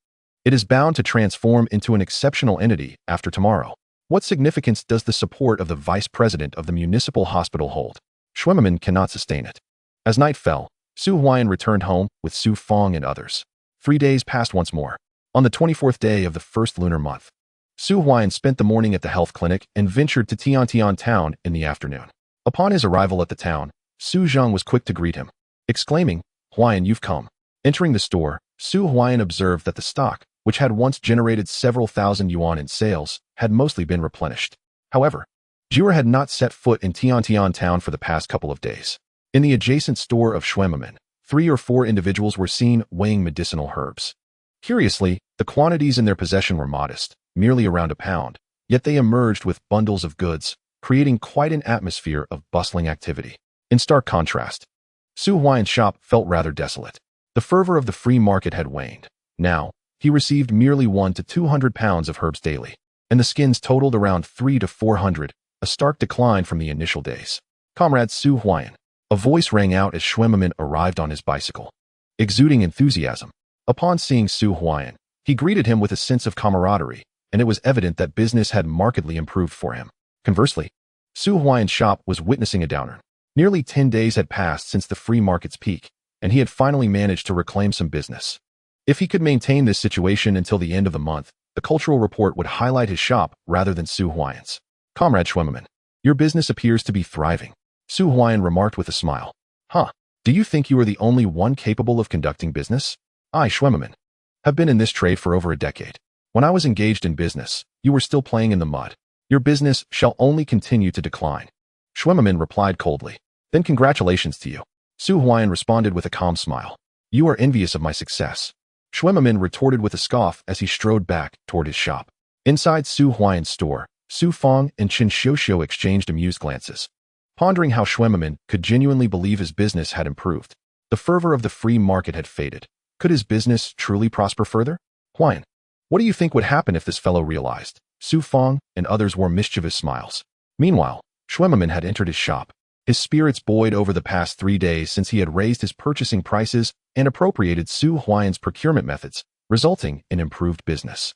Speaker 1: it is bound to transform into an exceptional entity after tomorrow. What significance does the support of the vice president of the municipal hospital hold? Schwemmerman cannot sustain it. As night fell, Su Huaian returned home with Su Fong and others. 3 days passed once more. On the 24th day of the first lunar month, Su Huaian spent the morning at the health clinic and ventured to Tiantian town in the afternoon. Upon his arrival at the town, Su Zhang was quick to greet him, exclaiming, Huaian, you've come. Entering the store, Su Huaian observed that the stock, which had once generated several thousand yuan in sales, had mostly been replenished. However, Jiwa had not set foot in Tiantian town for the past couple of days. In the adjacent store of Schwemmerman, 3 or 4 individuals were seen weighing medicinal herbs. Curiously, the quantities in their possession were modest, merely around a pound, yet they emerged with bundles of goods, creating quite an atmosphere of bustling activity. In stark contrast, Su Huaian's shop felt rather desolate. The fervor of the free market had waned. Now, he received merely 1 to 200 pounds of herbs daily, and the skins totaled around 3 to 400, a stark decline from the initial days. Comrade Su Huaian. A voice rang out as Schwemmerman arrived on his bicycle, exuding enthusiasm. Upon seeing Su Huaian, he greeted him with a sense of camaraderie, and it was evident that business had markedly improved for him. Conversely, Su Huaian's shop was witnessing a downer. Nearly 10 days had passed since the free market's peak, and he had finally managed to reclaim some business. If he could maintain this situation until the end of the month, the cultural report would highlight his shop rather than Su Huaian's. Comrade Schwemmerman, your business appears to be thriving, Su Huaian remarked with a smile. Huh, do you think you are the only one capable of conducting business? I, Schwemmerman, have been in this trade for over a decade. When I was engaged in business, you were still playing in the mud. Your business shall only continue to decline. Schwemmerman replied coldly. Then congratulations to you. Su Huaian responded with a calm smile. You are envious of my success. Schwemmerman retorted with a scoff as he strode back toward his shop. Inside Su Huaian's store, Su Fong and Chen Xiuxiu exchanged amused glances, pondering how Schwemmerman could genuinely believe his business had improved. The fervor of the free market had faded. Could his business truly prosper further? Huaian, what do you think would happen if this fellow realized? Su Fong and others wore mischievous smiles. Meanwhile, Schwemmerman had entered his shop. His spirits buoyed over the past 3 days since he had raised his purchasing prices and appropriated Su Huaiyan's procurement methods, resulting in improved business.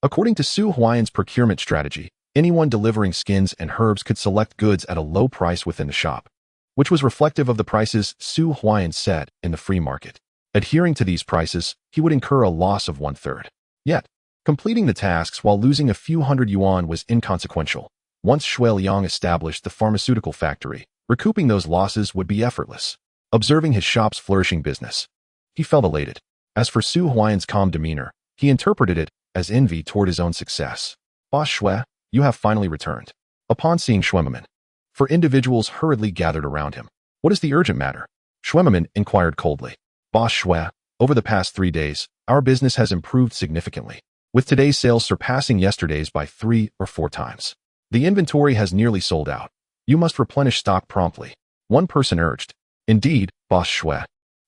Speaker 1: According to Su Huaiyan's procurement strategy, anyone delivering skins and herbs could select goods at a low price within the shop, which was reflective of the prices Su Huaiyan set in the free market. Adhering to these prices, he would incur a loss of 1/3. Yet, completing the tasks while losing a few hundred yuan was inconsequential. Once Shui Liang established the pharmaceutical factory, recouping those losses would be effortless. Observing his shop's flourishing business, he felt elated. As for Su Huaiyan's calm demeanor, he interpreted it as envy toward his own success. Boss Shui, you have finally returned. Upon seeing Schwemmerman, four individuals hurriedly gathered around him. What is the urgent matter? Schwemmerman inquired coldly. Boss Shui, over the past 3 days, our business has improved significantly, with today's sales surpassing yesterday's by 3 or 4 times. The inventory has nearly sold out. You must replenish stock promptly. One person urged. Indeed, Boss Shui.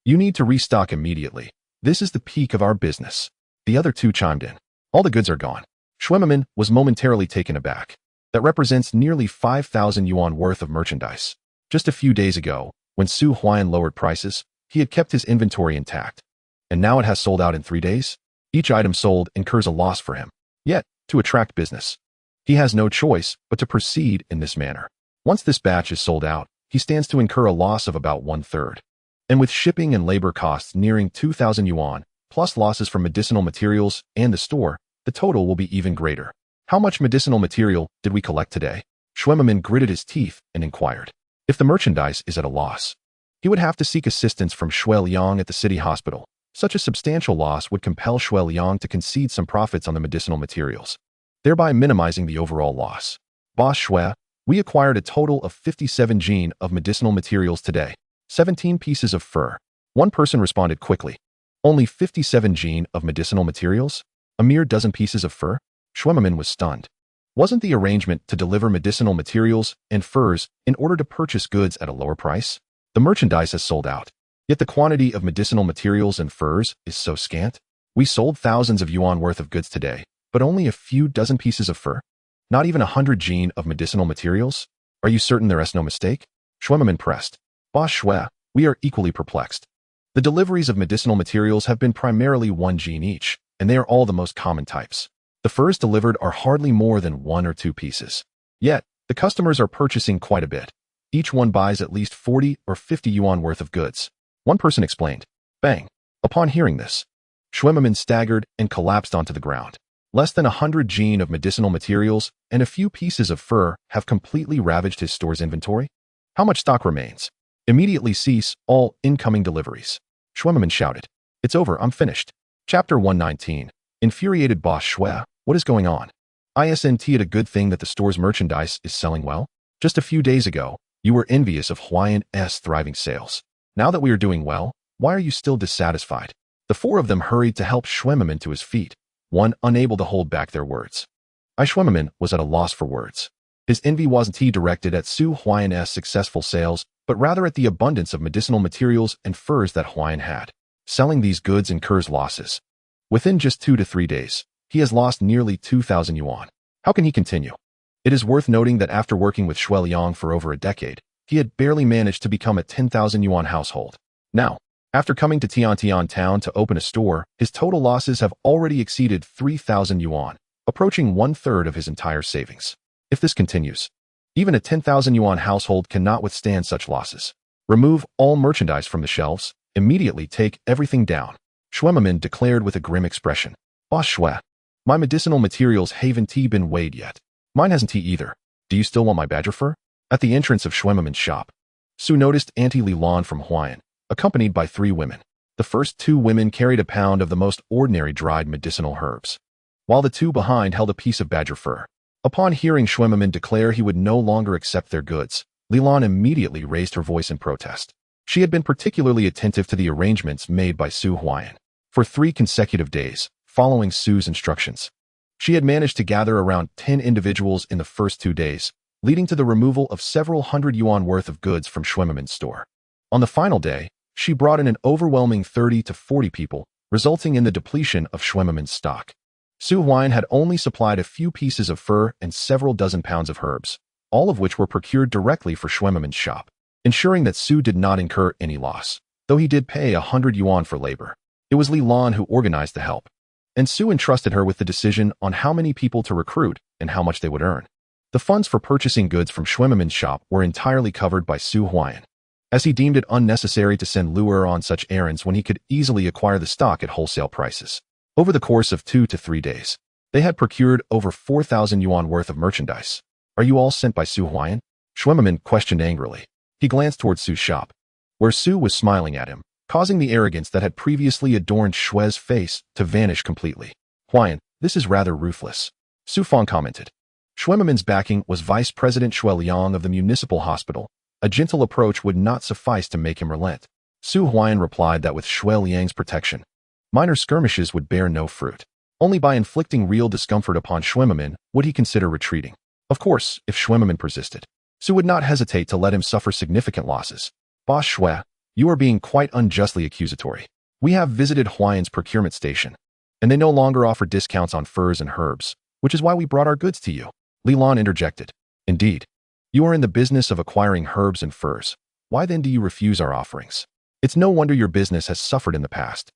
Speaker 1: You need to restock immediately. This is the peak of our business. The other two chimed in. All the goods are gone. Schwemmerman was momentarily taken aback. That represents nearly 5,000 yuan worth of merchandise. Just a few days ago, when Su Huaiyan lowered prices, he had kept his inventory intact. And now it has sold out in 3 days? Each item sold incurs a loss for him. Yet, to attract business, he has no choice but to proceed in this manner. Once this batch is sold out, he stands to incur a loss of about 1/3. And with shipping and labor costs nearing 2,000 yuan, plus losses from medicinal materials and the store, the total will be even greater. How much medicinal material did we collect today? Schwemmerman gritted his teeth and inquired. If the merchandise is at a loss, he would have to seek assistance from Shui Liang at the city hospital. Such a substantial loss would compel Shui Liang to concede some profits on the medicinal materials, thereby minimizing the overall loss. Boss Shui, we acquired a total of 57 jin of medicinal materials today. 17 pieces of fur. One person responded quickly. Only 57 jin of medicinal materials? A mere dozen pieces of fur? Schwemmerman was stunned. Wasn't the arrangement to deliver medicinal materials and furs in order to purchase goods at a lower price? The merchandise has sold out, yet the quantity of medicinal materials and furs is so scant. We sold thousands of yuan worth of goods today, but only a few dozen pieces of fur? Not even 100 jin of medicinal materials? Are you certain there is no mistake? Schwemmerman pressed. Boss Shui, we are equally perplexed. The deliveries of medicinal materials have been primarily 1 jin each, and they are all the most common types. The furs delivered are hardly more than 1 or 2 pieces. Yet, the customers are purchasing quite a bit. Each one buys at least 40 or 50 yuan worth of goods. One person explained. Bang. Upon hearing this, Schwemmerman staggered and collapsed onto the ground. Less than 100 jin of medicinal materials and a few pieces of fur have completely ravaged his store's inventory? How much stock remains? Immediately cease all incoming deliveries. Schwemmerman shouted. It's over, I'm finished. Chapter 119. Infuriated Boss Shui, what is going on? Isn't it a good thing that the store's merchandise is selling well? Just a few days ago, you were envious of Huaian's thriving sales. Now that we are doing well, why are you still dissatisfied? The 4 of them hurried to help Schwemmerman to his feet, one unable to hold back their words. Schwemmerman was at a loss for words. His envy wasn't directed at Su Huaian's successful sales, but rather at the abundance of medicinal materials and furs that Huaian had. Selling these goods incurs losses. Within just 2 to 3 days, he has lost nearly 2,000 yuan. How can he continue? It is worth noting that after working with Shui Liang for over a decade, he had barely managed to become a 10,000 yuan household. Now, after coming to Tiantian town to open a store, his total losses have already exceeded 3,000 yuan, approaching 1/3 of his entire savings. If this continues, even a 10,000 yuan household cannot withstand such losses. Remove all merchandise from the shelves, immediately take everything down. Schwemmerman declared with a grim expression. Boss Shui, my medicinal materials haven't been weighed yet. Mine hasn't either. Do you still want my badger fur? At the entrance of Schwemmerman's shop, Su noticed Auntie Lilan from Huaian, accompanied by 3 women. The first 2 women carried a pound of the most ordinary dried medicinal herbs, while the 2 behind held a piece of badger fur. Upon hearing Schwemmerman declare he would no longer accept their goods, Lilan immediately raised her voice in protest. She had been particularly attentive to the arrangements made by Su Huaiyan. For 3 consecutive days, following Su's instructions, she had managed to gather around 10 individuals in the first 2 days, leading to the removal of several hundred yuan worth of goods from Schwemmerman's store. On the final day, she brought in an overwhelming 30 to 40 people, resulting in the depletion of Schwemmerman's stock. Su Huaiyan had only supplied a few pieces of fur and several dozen pounds of herbs. all of which were procured directly for Schwemmermann's shop, ensuring that Su did not incur any loss, though he did pay 100 yuan for labor. It was Li Lan who organized the help, and Su entrusted her with the decision on how many people to recruit and how much they would earn. The funds for purchasing goods from Schwemmermann's shop were entirely covered by Su Huaian, as he deemed it unnecessary to send Luer on such errands when he could easily acquire the stock at wholesale prices. Over the course of 2 to 3 days, they had procured over 4,000 yuan worth of merchandise. Are you all sent by Su Huaian? Schwemmermann questioned angrily. He glanced towards Su's shop, where Su was smiling at him, causing the arrogance that had previously adorned Shue's face to vanish completely. Huaian, this is rather ruthless, Su Fong commented. Schwemmermann's backing was Vice President Xue Liang of the municipal hospital. A gentle approach would not suffice to make him relent. Su Huaian replied that with Xue Liang's protection, minor skirmishes would bear no fruit. Only by inflicting real discomfort upon Schwemmermann would he consider retreating. Of course, if Schwemmermann persisted, Su would not hesitate to let him suffer significant losses. Boss Xue, you are being quite unjustly accusatory. We have visited Huaian's procurement station, and they no longer offer discounts on furs and herbs, which is why we brought our goods to you. Li Lan interjected. Indeed, you are in the business of acquiring herbs and furs. Why then do you refuse our offerings? It's no wonder your business has suffered in the past.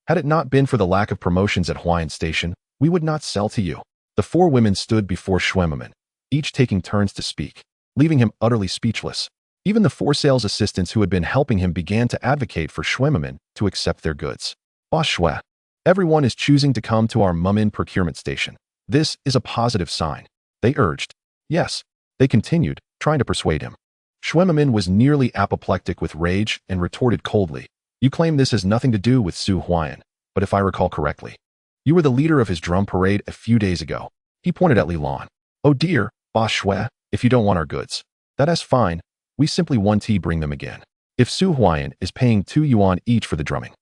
Speaker 1: Had it not been for the lack of promotions at Huaian Station, we would not sell to you. The 4 women stood before Schwemmermann, each taking turns to speak, leaving him utterly speechless. Even the 4 sales assistants who had been helping him began to advocate for Schwemmermann to accept their goods. Boss Xue, everyone is choosing to come to our Mummin procurement station. This is a positive sign, they urged. Yes, they continued, trying to persuade him. Schwemmermann was nearly apoplectic with rage and retorted coldly. You claim this has nothing to do with Su Huaian, but if I recall correctly, you were the leader of his drum parade a few days ago. He pointed at Li Lan. Oh dear, Boss Xue, if you don't want our goods, that is fine. We simply want to bring them again. If Su Huaian is paying 2 yuan each for the drumming,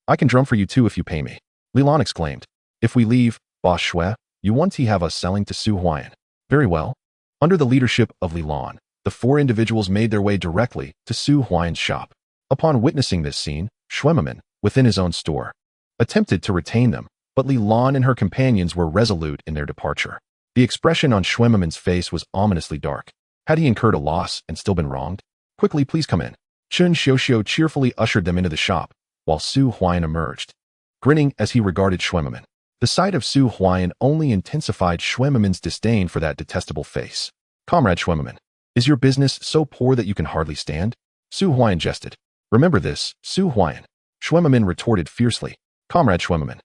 Speaker 1: I can drum for you too if you pay me. Li Lan exclaimed. If we leave, Boss Xue, you want to have us selling to Su Huaian. Very well. Under the leadership of Li Lan, the 4 individuals made their way directly to Su Huaian's shop. Upon witnessing this scene, Schwemmermann, within his own store, attempted to retain them, but Li Lan and her companions were resolute in their departure. The expression on Schwemmermann's face was ominously dark. Had he incurred a loss and still been wronged? Quickly, please come in. Chun Xiuxiu cheerfully ushered them into the shop, while Su Huaian emerged, grinning as he regarded Schwemmermann. The sight of Su Huaian only intensified Schwemmermann's disdain for that detestable face. Comrade Schwemmermann, is your business so poor that you can hardly stand? Su Huaian jested. Remember this, Su Huaian. Schwemmermann retorted fiercely. Comrade Schwemmermann,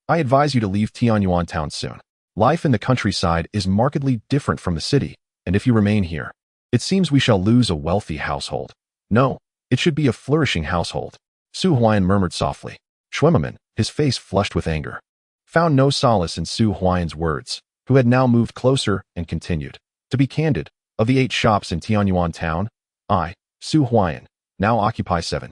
Speaker 1: I advise you to leave Tianyuan town soon. Life in the countryside is markedly different from the city, and if you remain here, it seems we shall lose a wealthy household. No, it should be a flourishing household. Su Huaian murmured softly. Schwemmermann, his face flushed with anger, found no solace in Su Huaian's words, who had now moved closer and continued. To be candid, of the 8 shops in Tianyuan town, I, Su Huaian, now occupy 7.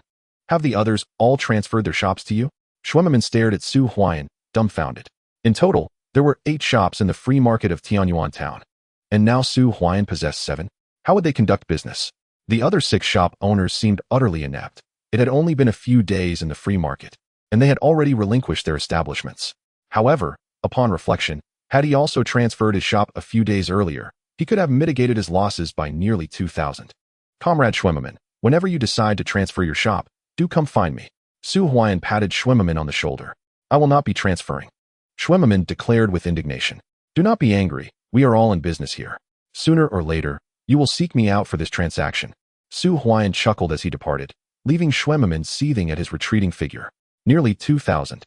Speaker 1: Have the others all transferred their shops to you? Schwemmermann stared at Su Huaian, dumbfounded. In total, there were 8 shops in the free market of Tianyuan town, and now Su Huaian possessed 7. How would they conduct business? The other 6 shop owners seemed utterly inept. It had only been a few days in the free market, and they had already relinquished their establishments. However, upon reflection, had he also transferred his shop a few days earlier, he could have mitigated his losses by nearly 2,000. Comrade Schwemmermann, whenever you decide to transfer your shop, do come find me. Su Huaian patted Schwemmermann on the shoulder. I will not be transferring. Schwemmermann declared with indignation. Do not be angry, we are all in business here. Sooner or later, you will seek me out for this transaction. Su Huaian chuckled as he departed, leaving Schwemmermann seething at his retreating figure. Nearly 2,000.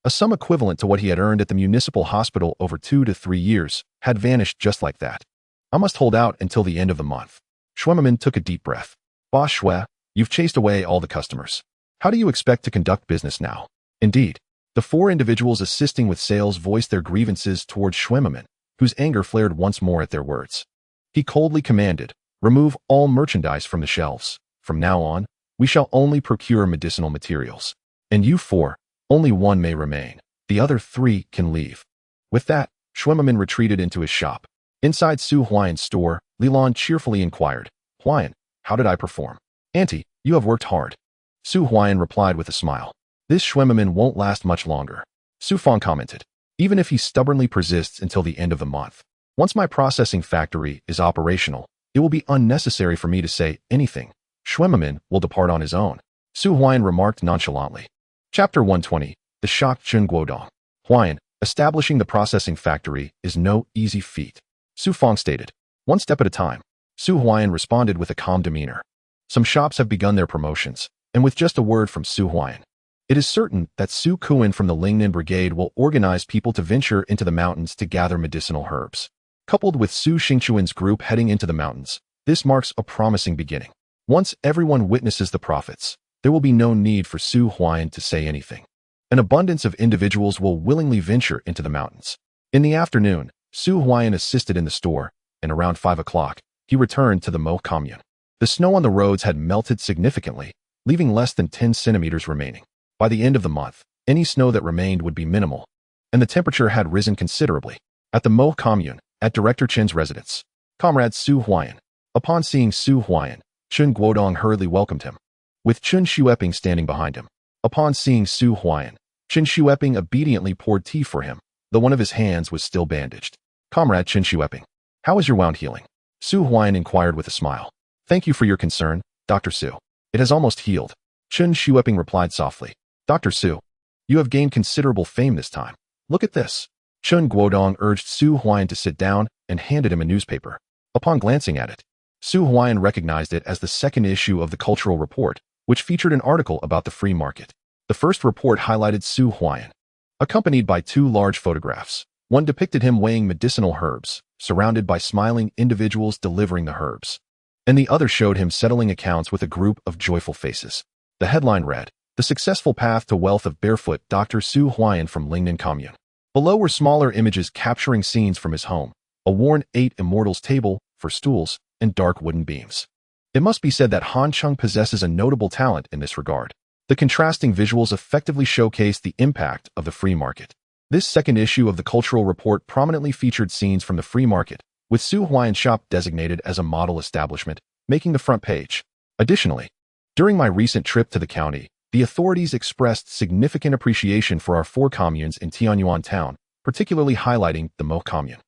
Speaker 1: A sum equivalent to what he had earned at the municipal hospital over 2 to 3 years, had vanished just like that. I must hold out until the end of the month. Schwemmermann took a deep breath. Boss Xue, you've chased away all the customers. How do you expect to conduct business now? Indeed, the 4 individuals assisting with sales voiced their grievances towards Schwemmermann, whose anger flared once more at their words. He coldly commanded, remove all merchandise from the shelves. From now on, we shall only procure medicinal materials. And you 4, only 1 may remain. The other 3 can leave. With that, Schwemmermann retreated into his shop. Inside Su Huaian's store, Li Lan cheerfully inquired, Huaian, how did I perform? Auntie, you have worked hard. Su Huaian replied with a smile. This Schwemmermann won't last much longer. Su Fong commented. Even if he stubbornly persists until the end of the month. Once my processing factory is operational, It will be unnecessary for me to say anything. Schwemmerman will depart on his own, Su Huaiyan remarked nonchalantly. Chapter 120. The shocked Chen Guodong. Huaiyan, establishing the processing factory is no easy feat, Su Fong stated. One step at a time, Su Huaiyan responded with a calm demeanor. Some shops have begun their promotions, and with just a word from Su Huaiyan, it is certain that Su Kuan from the Lingnan Brigade will organize people to venture into the mountains to gather medicinal herbs. Coupled with Su Xingchuan's group heading into the mountains, this marks a promising beginning. Once everyone witnesses the profits, there will be no need for Su Huaiyan to say anything. An abundance of individuals will willingly venture into the mountains. In the afternoon, Su Huaiyan assisted in the store, and around 5 o'clock, he returned to the Mo commune. The snow on the roads had melted significantly, leaving less than 10 centimeters remaining. By the end of the month, any snow that remained would be minimal, and the temperature had risen considerably. At the Mo commune, at Director Chen's residence, Comrade Su Huaiyan. Upon seeing Su Huaiyan, Chen Guodong hurriedly welcomed him, with Chen Xueping standing behind him. Upon seeing Su Huaiyan, Chen Xueping obediently poured tea for him, though one of his hands was still bandaged. Comrade Chen Xueping, how is your wound healing? Su Huaiyan inquired with a smile. Thank you for your concern, Dr. Su. It has almost healed. Chen Xueping replied softly. Dr. Su, you have gained considerable fame this time. Look at this. Chen Guodong urged Su Huaiyan to sit down and handed him a newspaper. Upon glancing at it, Su Huaiyan recognized it as the second issue of the Cultural Report, which featured an article about the free market. The first report highlighted Su Huaiyan, accompanied by 2 large photographs. One depicted him weighing medicinal herbs, surrounded by smiling individuals delivering the herbs, and the other showed him settling accounts with a group of joyful faces. The headline read, The Successful Path to Wealth of Barefoot Dr. Su Huaiyan from Lingnan Commune. Below were smaller images capturing scenes from his home, a worn 8 immortals table for stools, and dark wooden beams. It must be said that Han Chung possesses a notable talent in this regard. The contrasting visuals effectively showcase the impact of the free market. This second issue of the Cultural Report prominently featured scenes from the free market, with Su Huaiyan's shop designated as a model establishment, making the front page. Additionally, during my recent trip to the county, the authorities expressed significant appreciation for our 4 communes in Tianyuan town, particularly highlighting the Mo commune.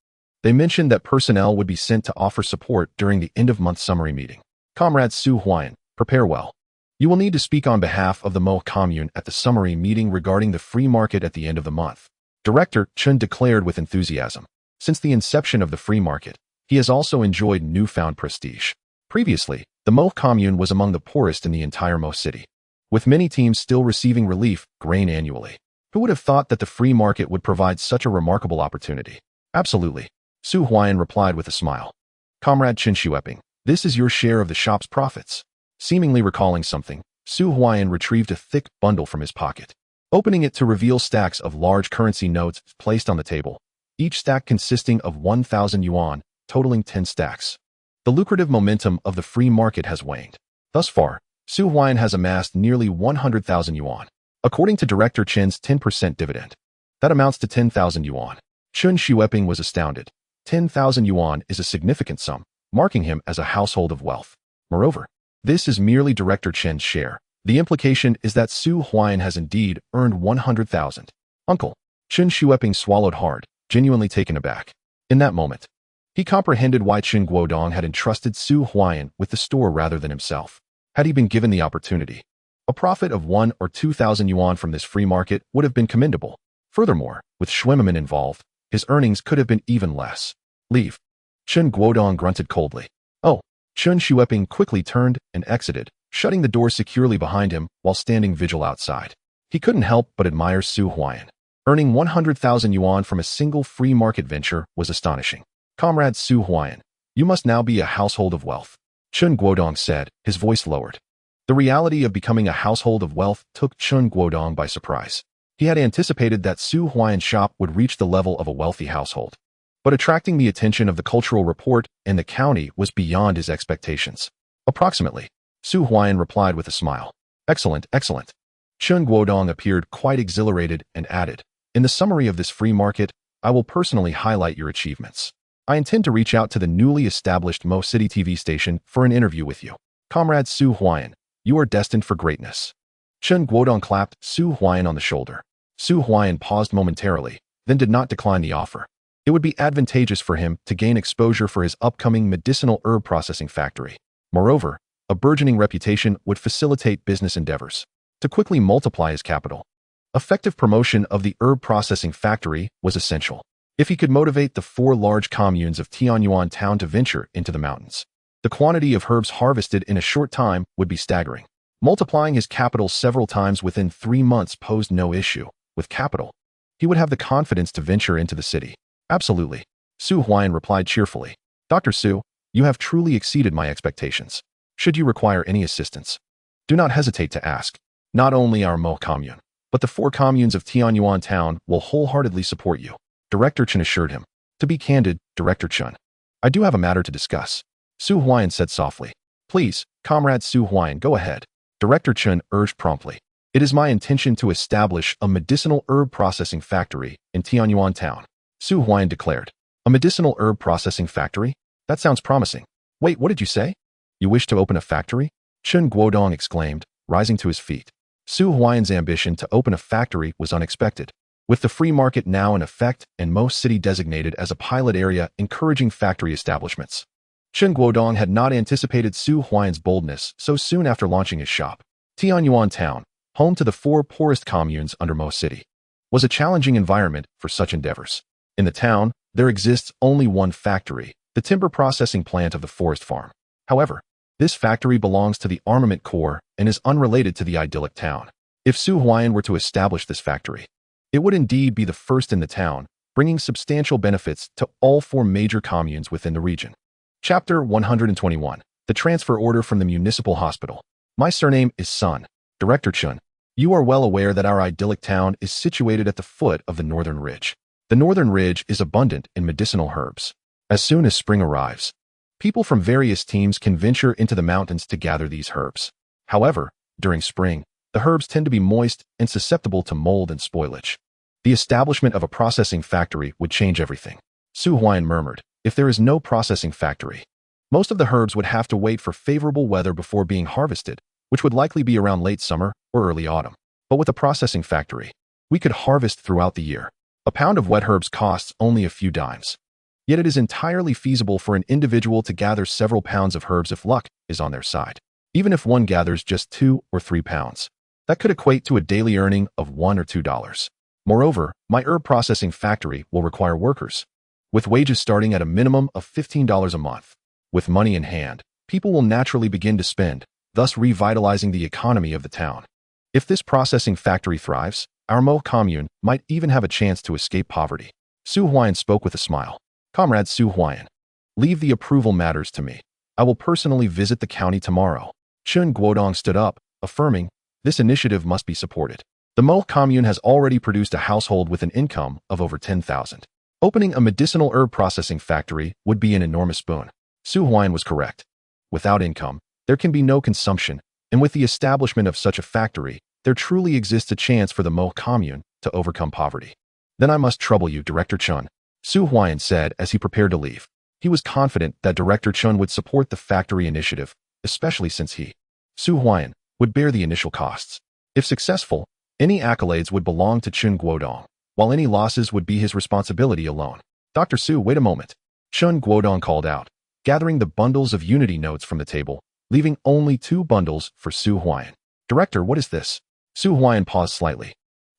Speaker 1: They mentioned that personnel would be sent to offer support during the end-of-month summary meeting. Comrade Su Huaiyan, prepare well. You will need to speak on behalf of the Mo commune at the summary meeting regarding the free market at the end of the month. Director Chen declared with enthusiasm. Since the inception of the free market, he has also enjoyed newfound prestige. Previously, the Mo commune was among the poorest in the entire Mo city, with many teams still receiving relief grain annually. Who would have thought that the free market would provide such a remarkable opportunity? Absolutely, Su Huaiyan replied with a smile. Comrade Chen Xueping, this is your share of the shop's profits. Seemingly recalling something, Su Huaiyan retrieved a thick bundle from his pocket, opening it to reveal stacks of large currency notes placed on the table, each stack consisting of 1,000 yuan, totaling 10 stacks. The lucrative momentum of the free market has waned. Thus far, Su Huaiyan has amassed nearly 100,000 yuan. According to Director Chen's 10% dividend, that amounts to 10,000 yuan. Chen Xueping was astounded. 10,000 yuan is a significant sum, marking him as a household of wealth. Moreover, this is merely Director Chen's share. The implication is that Su Huaiyan has indeed earned 100,000. Uncle, Chen Xueping swallowed hard, genuinely taken aback. In that moment, he comprehended why Chen Guodong had entrusted Su Huaiyan with the store rather than himself. Had he been given the opportunity, a profit of 1 or 2,000 yuan from this free market would have been commendable. Furthermore, with Schwemmerman involved, his earnings could have been even less. Leave. Chen Guodong grunted coldly. Oh. Chen Xueping quickly turned and exited, shutting the door securely behind him while standing vigil outside. He couldn't help but admire Su Huaiyan. Earning 100,000 yuan from a single free market venture was astonishing. Comrade Su Huaiyan, you must now be a household of wealth, Chen Guodong said, his voice lowered. The reality of becoming a household of wealth took Chen Guodong by surprise. He had anticipated that Su Huaiyan's shop would reach the level of a wealthy household, but attracting the attention of the Cultural Report and the county was beyond his expectations. Approximately, Su Huaiyan replied with a smile. Excellent, excellent. Chen Guodong appeared quite exhilarated and added, in the summary of this free market, I will personally highlight your achievements. I intend to reach out to the newly established Mo City TV station for an interview with you. Comrade Su Huaiyan, you are destined for greatness. Chen Guodong clapped Su Huaiyan on the shoulder. Su Huaiyan paused momentarily, then did not decline the offer. It would be advantageous for him to gain exposure for his upcoming medicinal herb processing factory. Moreover, a burgeoning reputation would facilitate business endeavors. To quickly multiply his capital, effective promotion of the herb processing factory was essential. If he could motivate the 4 large communes of Tianyuan town to venture into the mountains, the quantity of herbs harvested in a short time would be staggering. Multiplying his capital several times within 3 months posed no issue. With capital, he would have the confidence to venture into the city. Absolutely, Su Huaian replied cheerfully. Dr. Su, you have truly exceeded my expectations. Should you require any assistance, do not hesitate to ask. Not only our Mo commune, but the 4 communes of Tianyuan town will wholeheartedly support you, Director Chen assured him. To be candid, Director Chen, I do have a matter to discuss, Su Huaian said softly. Please, Comrade Su Huaian, go ahead, Director Chen urged promptly. It is my intention to establish a medicinal herb processing factory in Tianyuan town, Su Huaian declared. A medicinal herb processing factory? That sounds promising. Wait, what did you say? You wish to open a factory? Chen Guodong exclaimed, rising to his feet. Su Huaian's ambition to open a factory was unexpected. With the free market now in effect and most city designated as a pilot area encouraging factory establishments, Chen Guodong had not anticipated Su Huaian's boldness so soon after launching his shop. Tianyuan town, home to the 4 poorest communes under Mo City, was a challenging environment for such endeavors. In the town, there exists only one factory, the timber processing plant of the forest farm. However, this factory belongs to the armament corps and is unrelated to the idyllic town. If Su Huaian were to establish this factory, it would indeed be the first in the town, bringing substantial benefits to all 4 major communes within the region. Chapter 121. The Transfer Order from the Municipal Hospital. My surname is Sun. Director Chun, you are well aware that our idyllic town is situated at the foot of the Northern Ridge. The Northern Ridge is abundant in medicinal herbs. As soon as spring arrives, people from various teams can venture into the mountains to gather these herbs. However, during spring, the herbs tend to be moist and susceptible to mold and spoilage. The establishment of a processing factory would change everything. Su Huaian murmured. If there is no processing factory, most of the herbs would have to wait for favorable weather before being harvested, which would likely be around late summer or early autumn. But with a processing factory, we could harvest throughout the year. A pound of wet herbs costs only a few dimes. Yet it is entirely feasible for an individual to gather several pounds of herbs if luck is on their side. Even if one gathers just 2 or 3 pounds, that could equate to a daily earning of $1 or $2. Moreover, my herb processing factory will require workers, with wages starting at a minimum of $15 a month. With money in hand, people will naturally begin to spend, thus revitalizing the economy of the town. If this processing factory thrives, our Mo commune might even have a chance to escape poverty. Su Huaian spoke with a smile. Comrade Su Huaian, leave the approval matters to me. I will personally visit the county tomorrow. Chen Guodong stood up, affirming, this initiative must be supported. The Mo commune has already produced a household with an income of over 10,000. Opening a medicinal herb processing factory would be an enormous boon. Su Huaian was correct. Without income, there can be no consumption, and with the establishment of such a factory, there truly exists a chance for the Mo commune to overcome poverty. Then I must trouble you, Director Chun, Su Huaian said as he prepared to leave. He was confident that Director Chun would support the factory initiative, especially since he, Su Huaian, would bear the initial costs. If successful, any accolades would belong to Chen Guodong, while any losses would be his responsibility alone. Dr. Su, wait a moment, Chen Guodong called out, gathering the bundles of Unity notes from the table, leaving only 2 bundles for Su Huaian. Director, what is this? Su Huaian paused slightly.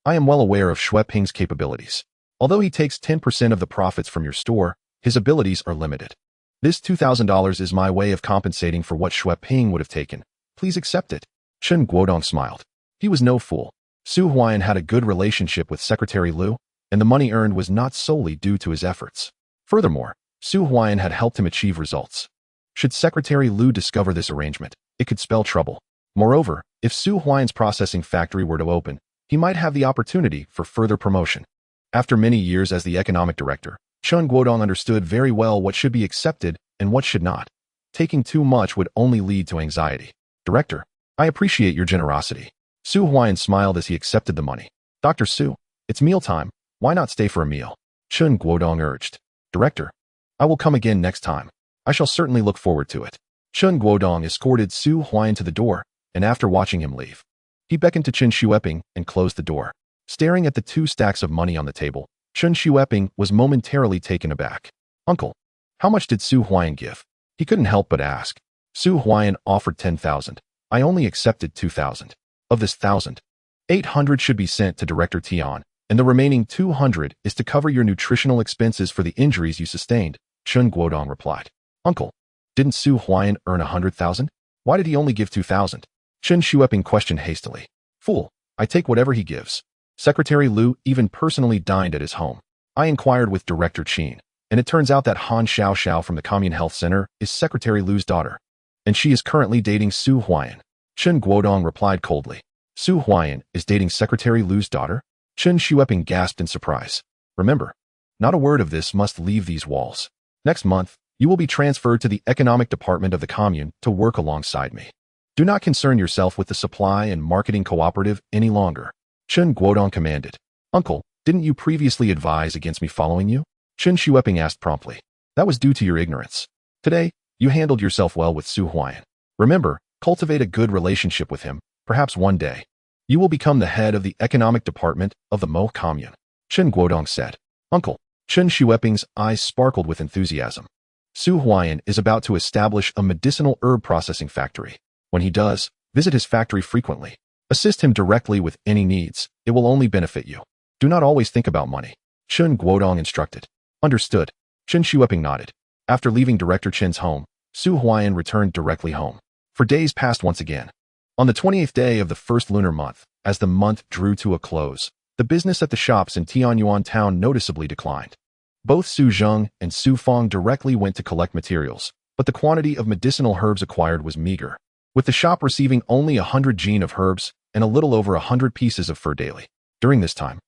Speaker 1: I am well aware of Xue Ping's capabilities. Although he takes 10% of the profits from your store, his abilities are limited. This $2,000 is my way of compensating for what Xue Ping would have taken. Please accept it. Chen Guodong smiled. He was no fool. Su Huaian had a good relationship with Secretary Liu, and the money earned was not solely due to his efforts. Furthermore, Su Huaian had helped him achieve results. Should Secretary Liu discover this arrangement, it could spell trouble. Moreover, if Su Huaian's processing factory were to open, he might have the opportunity for further promotion. After many years as the economic director, Chen Guodong understood very well what should be accepted and what should not. Taking too much would only lead to anxiety. Director, I appreciate your generosity. Su Huaian smiled as he accepted the money. Dr. Su, it's mealtime. Why not stay for a meal? Chen Guodong urged. Director, I will come again next time. I shall certainly look forward to it. Chen Guodong escorted Su Huaian to the door, and after watching him leave, he beckoned to Chen Xueping and closed the door. Staring at the 2 stacks of money on the table, Chen Xueping was momentarily taken aback. Uncle, how much did Su Huaiyan give? He couldn't help but ask. Su Huaiyan offered 10,000. I only accepted 2,000. Of this 1,000, 800 should be sent to Director Tian, and the remaining 200 is to cover your nutritional expenses for the injuries you sustained, Chen Guodong replied. Uncle, didn't Su Huaiyan earn 100,000? Why did he only give 2,000? Chen Xueping questioned hastily. Fool, I take whatever he gives. Secretary Liu even personally dined at his home. I inquired with Director Qin, and it turns out that Han Xiaoxiao from the Commune Health Center is Secretary Liu's daughter, and she is currently dating Su Huaiyan. Chen Guodong replied coldly. Su Huaiyan is dating Secretary Liu's daughter? Chen Xueping gasped in surprise. Remember, not a word of this must leave these walls. Next month, you will be transferred to the economic department of the commune to work alongside me. Do not concern yourself with the supply and marketing cooperative any longer. Chen Guodong commanded. Uncle, didn't you previously advise against me following you? Chen Xueping asked promptly. That was due to your ignorance. Today, you handled yourself well with Su Huaiyan. Remember, cultivate a good relationship with him. Perhaps one day, you will become the head of the economic department of the Mo commune. Chen Guodong said. Uncle, Chen Xueping's eyes sparkled with enthusiasm. Su Huaiyan is about to establish a medicinal herb processing factory. When he does, visit his factory frequently. Assist him directly with any needs. It will only benefit you. Do not always think about money. Chen Guodong instructed. Understood. Chen Xueping nodded. After leaving Director Chen's home, Su Huaiyan returned directly home. For days passed once again. On the 28th day of the first lunar month, as the month drew to a close, the business at the shops in Tianyuan town noticeably declined. Both Su Zheng and Su Feng directly went to collect materials, but the quantity of medicinal herbs acquired was meager, with the shop receiving only 100 jin of herbs and a little over 100 pieces of fur daily. During this time,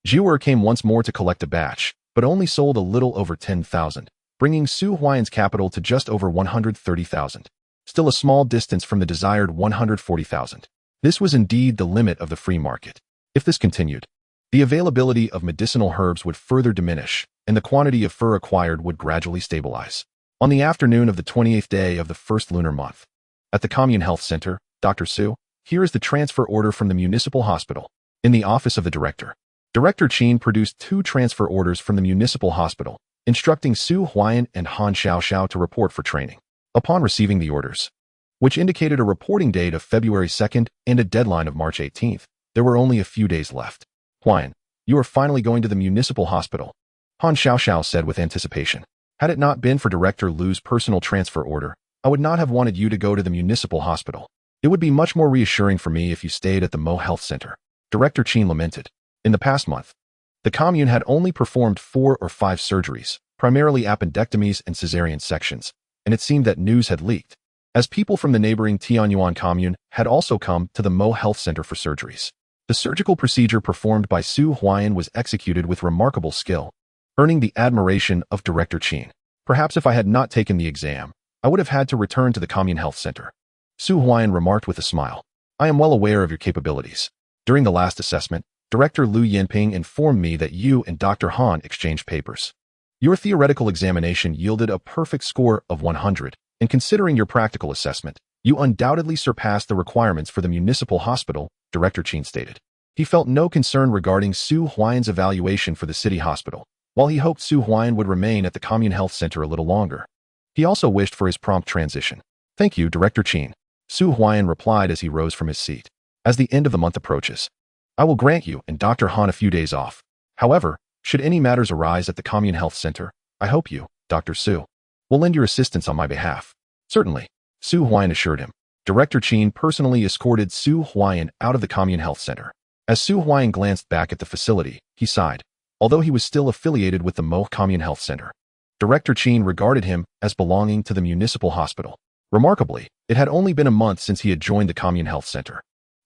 Speaker 1: Zhuer came once more to collect a batch, but only sold a little over 10,000, bringing Su Huaiyan's capital to just over 130,000. Still a small distance from the desired 140,000. This was indeed the limit of the free market. If this continued, the availability of medicinal herbs would further diminish, and the quantity of fur acquired would gradually stabilize. On the afternoon of the 28th day of the first lunar month, at the Commune Health Center, Dr. Su, here is the transfer order from the municipal hospital. In the office of the director, Director Qin produced 2 transfer orders from the municipal hospital, instructing Su Huaiyan and Han Xiaoxiao to report for training. Upon receiving the orders, which indicated a reporting date of February 2nd and a deadline of March 18th, there were only a few days left. Huaiyan, you are finally going to the municipal hospital, Han Xiaoxiao said with anticipation. Had it not been for Director Liu's personal transfer order, I would not have wanted you to go to the municipal hospital. It would be much more reassuring for me if you stayed at the Mo Health Center. Director Qin lamented. In the past month, the commune had only performed 4 or 5 surgeries, primarily appendectomies and cesarean sections, and it seemed that news had leaked, as people from the neighboring Tianyuan commune had also come to the Mo Health Center for surgeries. The surgical procedure performed by Su Huaiyan was executed with remarkable skill, earning the admiration of Director Qin. Perhaps if I had not taken the exam, I would have had to return to the Commune Health Center. Su Huaiyan remarked with a smile. I am well aware of your capabilities. During the last assessment, Director Liu Yanping informed me that you and Dr. Han exchanged papers. Your theoretical examination yielded a perfect score of 100, and considering your practical assessment, you undoubtedly surpassed the requirements for the municipal hospital, Director Qin stated. He felt no concern regarding Su Huaiyan's evaluation for the city hospital, while he hoped Su Huaiyan would remain at the Commune Health Center a little longer. He also wished for his prompt transition. Thank you, Director Qin, Su Huaiyan replied as he rose from his seat. As the end of the month approaches, I will grant you and Dr. Han a few days off. However, should any matters arise at the Commune Health Center, I hope you, Dr. Su, will lend your assistance on my behalf. Certainly, Su Huaiyan assured him. Director Qin personally escorted Su Huaiyan out of the Commune Health Center. As Su Huaiyan glanced back at the facility, he sighed. Although he was still affiliated with the Mo Commune Health Center, Director Qin regarded him as belonging to the municipal hospital. Remarkably, it had only been a month since he had joined the Commune Health Center.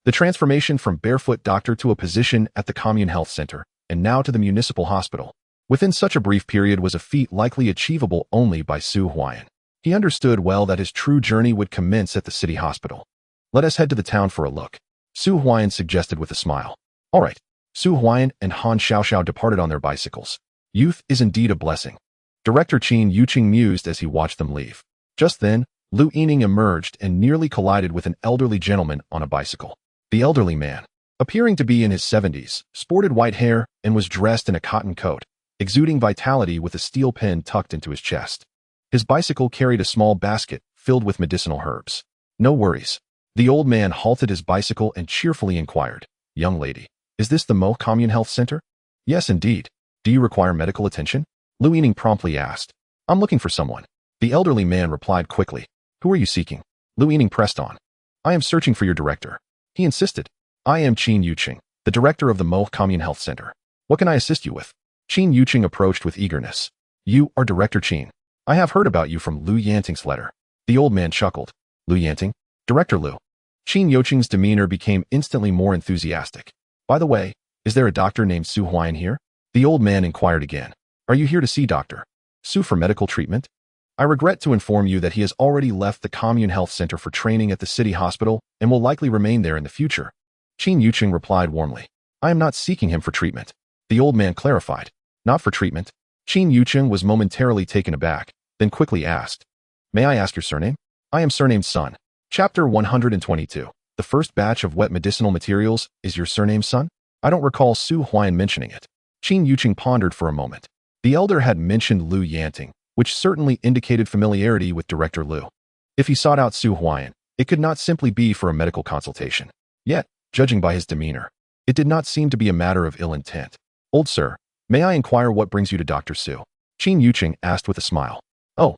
Speaker 1: The transformation from barefoot doctor to a position at the Commune Health Center, and now to the municipal hospital, within such a brief period was a feat likely achievable only by Su Huaiyan. He understood well that his true journey would commence at the city hospital. Let us head to the town for a look, Su Huaiyan suggested with a smile. All right. Su Huaiyan and Han Xiaoxiao departed on their bicycles. Youth is indeed a blessing. Director Qin Yuqing mused as he watched them leave. Just then, Lu Yining emerged and nearly collided with an elderly gentleman on a bicycle. The elderly man, appearing to be in his 70s, sported white hair and was dressed in a cotton coat, exuding vitality with a steel pin tucked into his chest. His bicycle carried a small basket filled with medicinal herbs. No worries. The old man halted his bicycle and cheerfully inquired, "Young lady, is this the Mo Commune Health Center?" "Yes, indeed. Do you require medical attention?" Lu Yining promptly asked. "I'm looking for someone." The elderly man replied quickly. "Who are you seeking?" Lu Yining pressed on. "I am searching for your director." He insisted. "I am Qin Yuqing, the director of the Mo Commune Health Center. What can I assist you with?" Qin Yuqing approached with eagerness. "You are Director Qin. I have heard about you from Lu Yanting's letter." The old man chuckled. "Lu Yanting? Director Lu?" Qin Yuqing's demeanor became instantly more enthusiastic. "By the way, is there a doctor named Su Huaian here?" The old man inquired again. "Are you here to see Dr. Su for medical treatment?" "I regret to inform you that he has already left the Commune Health Center for training at the city hospital and will likely remain there in the future." Qin Yuqing replied warmly. "I am not seeking him for treatment." The old man clarified. "Not for treatment?" Qin Yuqing was momentarily taken aback, then quickly asked, "May I ask your surname?" "I am surnamed Sun." Chapter 122. The first batch of wet medicinal materials is your surname Sun? I don't recall Su Huaian mentioning it. Qin Yuqing pondered for a moment. The elder had mentioned Lu Yanting, which certainly indicated familiarity with Director Lu. If he sought out Su Huaian, it could not simply be for a medical consultation. Yet, judging by his demeanor, it did not seem to be a matter of ill intent. "Old sir, may I inquire what brings you to Dr. Su?" Qin Yuqing asked with a smile. "Oh,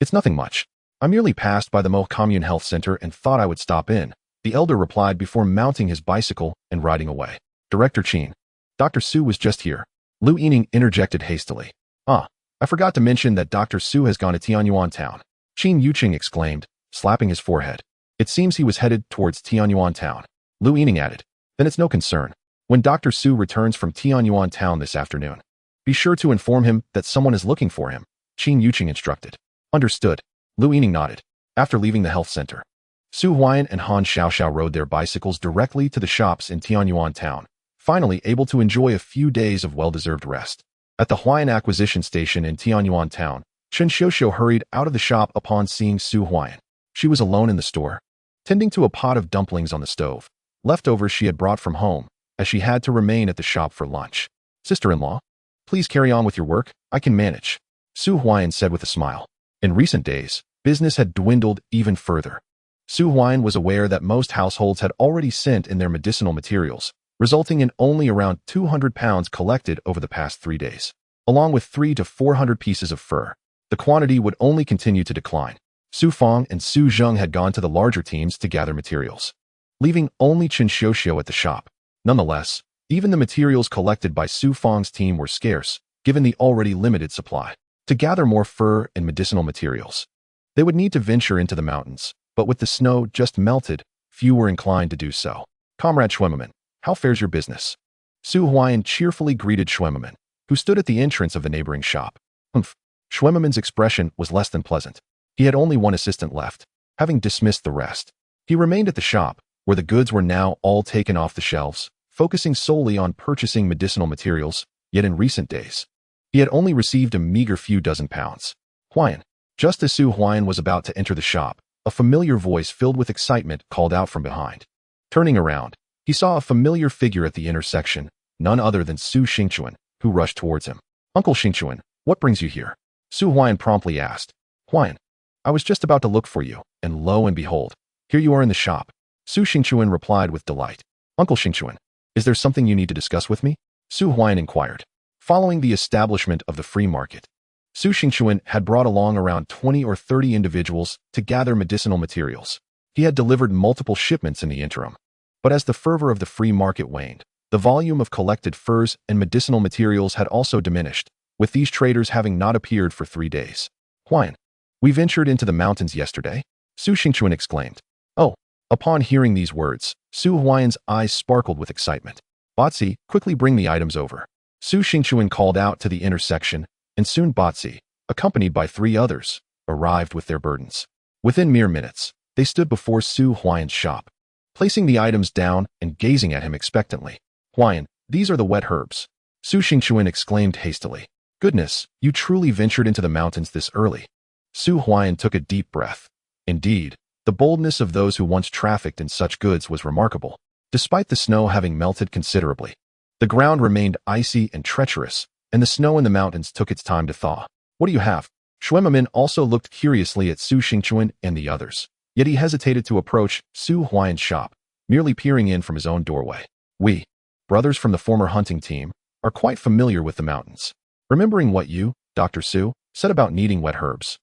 Speaker 1: it's nothing much. I merely passed by the Mo Commune Health Center and thought I would stop in," the elder replied before mounting his bicycle and riding away. "Director Qin, Dr. Su was just here." Lu Yining interjected hastily. "Ah, I forgot to mention that Dr. Su has gone to Tianyuan town," Qin Yuqing exclaimed, slapping his forehead. "It seems he was headed towards Tianyuan town." Lu Yining added, "Then it's no concern. When Dr. Su returns from Tianyuan town this afternoon, be sure to inform him that someone is looking for him," Qin Yuqing instructed. "Understood." Lu Yining nodded. After leaving the health center, Su Huaian and Han Xiaoxiao rode their bicycles directly to the shops in Tianyuan town, finally able to enjoy a few days of well-deserved rest. At the Huaian acquisition station in Tianyuan town, Chen Xiuxiu hurried out of the shop upon seeing Su Huaian. She was alone in the store, tending to a pot of dumplings on the stove, leftovers she had brought from home, as she had to remain at the shop for lunch. "Sister-in-law, please carry on with your work, I can manage," Su Huaian said with a smile. In recent days, business had dwindled even further. Su Huaian was aware that most households had already sent in their medicinal materials, resulting in only around 200 pounds collected over the past 3 days. Along with 300 to 400 pieces of fur, the quantity would only continue to decline. Su Feng and Su Zheng had gone to the larger teams to gather materials, leaving only Chen Xiuxiu at the shop. Nonetheless, even the materials collected by Su Feng's team were scarce, given the already limited supply. To gather more fur and medicinal materials, they would need to venture into the mountains, but with the snow just melted, few were inclined to do so. "Comrade Schwemmerman, how fares your business?" Su Huaian cheerfully greeted Schwemmerman, who stood at the entrance of the neighboring shop. "Humph." Schwemmerman's expression was less than pleasant. He had only one assistant left, having dismissed the rest. He remained at the shop, where the goods were now all taken off the shelves, focusing solely on purchasing medicinal materials, yet in recent days, he had only received a meager few dozen pounds. "Huaian." Just as Su Huaian was about to enter the shop, a familiar voice filled with excitement called out from behind. Turning around, he saw a familiar figure at the intersection, none other than Su Xingchuan, who rushed towards him. "Uncle Xingchuan, what brings you here?" Su Huaian promptly asked. "Huaian, I was just about to look for you, and lo and behold, here you are in the shop." Su Xingchuan replied with delight. "Uncle Xingchuan, is there something you need to discuss with me?" Su Huaian inquired. Following the establishment of the free market, Su Xingchuan had brought along around 20 or 30 individuals to gather medicinal materials. He had delivered multiple shipments in the interim. But as the fervor of the free market waned, the volume of collected furs and medicinal materials had also diminished, with these traders having not appeared for 3 days. "Huaian, we ventured into the mountains yesterday," Su Xingchuan exclaimed. "Oh." Upon hearing these words, Su Huaian's eyes sparkled with excitement. "Botzi, quickly bring the items over." Su Xingchuan called out to the intersection, and soon Botzi, accompanied by 3 others, arrived with their burdens. Within mere minutes, they stood before Su Huaian's shop, placing the items down and gazing at him expectantly. "Huaian, these are the wet herbs," Su Xingchuan exclaimed hastily. "Goodness, you truly ventured into the mountains this early." Su Huaian took a deep breath. Indeed, the boldness of those who once trafficked in such goods was remarkable. Despite the snow having melted considerably, the ground remained icy and treacherous, and the snow in the mountains took its time to thaw. What do you have? Shuaiman also looked curiously at Su Xingchuan and the others, yet he hesitated to approach Su Huaiyan's shop, merely peering in from his own doorway. We, brothers from the former hunting team, are quite familiar with the mountains. Remembering what you, Dr. Su, said about needing wet herbs,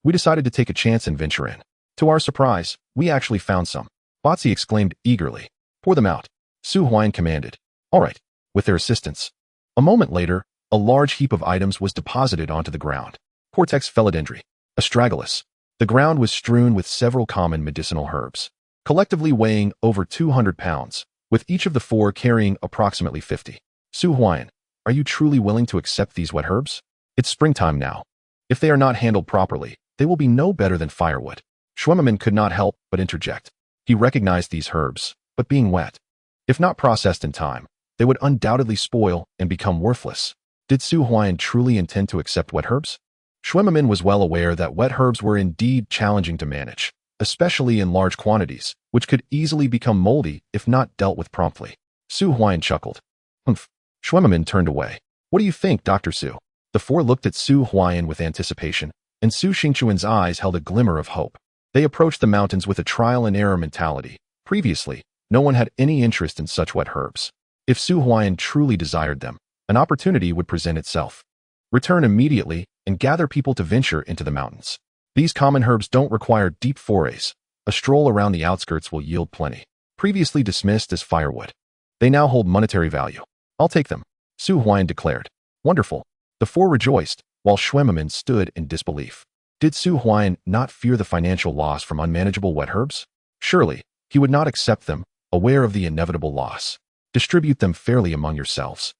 Speaker 1: we decided to take a chance and venture in. To our surprise, we actually found some. Batsi exclaimed eagerly. Pour them out. Su Huaiyan commanded. All right, with their assistance. A moment later, a large heap of items was deposited onto the ground. Cortex philodendry, astragalus. The ground was strewn with several common medicinal herbs, collectively weighing over 200 pounds, with each of the four carrying approximately 50. Su Huaiyan, are you truly willing to accept these wet herbs? It's springtime now. If they are not handled properly, they will be no better than firewood. Shuaiman could not help but interject. He recognized these herbs, but being wet, if not processed in time, they would undoubtedly spoil and become worthless. Did Su Huaiyan truly intend to accept wet herbs? Shuaiman was well aware that wet herbs were indeed challenging to manage, especially in large quantities, which could easily become moldy if not dealt with promptly. Su Huaiyan chuckled. Humph. Shuaiman turned away. What do you think, Dr. Su? The four looked at Su Huaiyan with anticipation, and Su Xingchuan's eyes held a glimmer of hope. They approached the mountains with a trial-and-error mentality. Previously, no one had any interest in such wet herbs. If Su Huaiyan truly desired them, an opportunity would present itself. Return immediately and gather people to venture into the mountains. These common herbs don't require deep forays. A stroll around the outskirts will yield plenty. Previously dismissed as firewood, they now hold monetary value. I'll take them, Su Huaiyan declared. Wonderful. The four rejoiced, while Shuaiman stood in disbelief. Did Su Huaiyan not fear the financial loss from unmanageable wet herbs? Surely, he would not accept them, aware of the inevitable loss. Distribute them fairly among yourselves.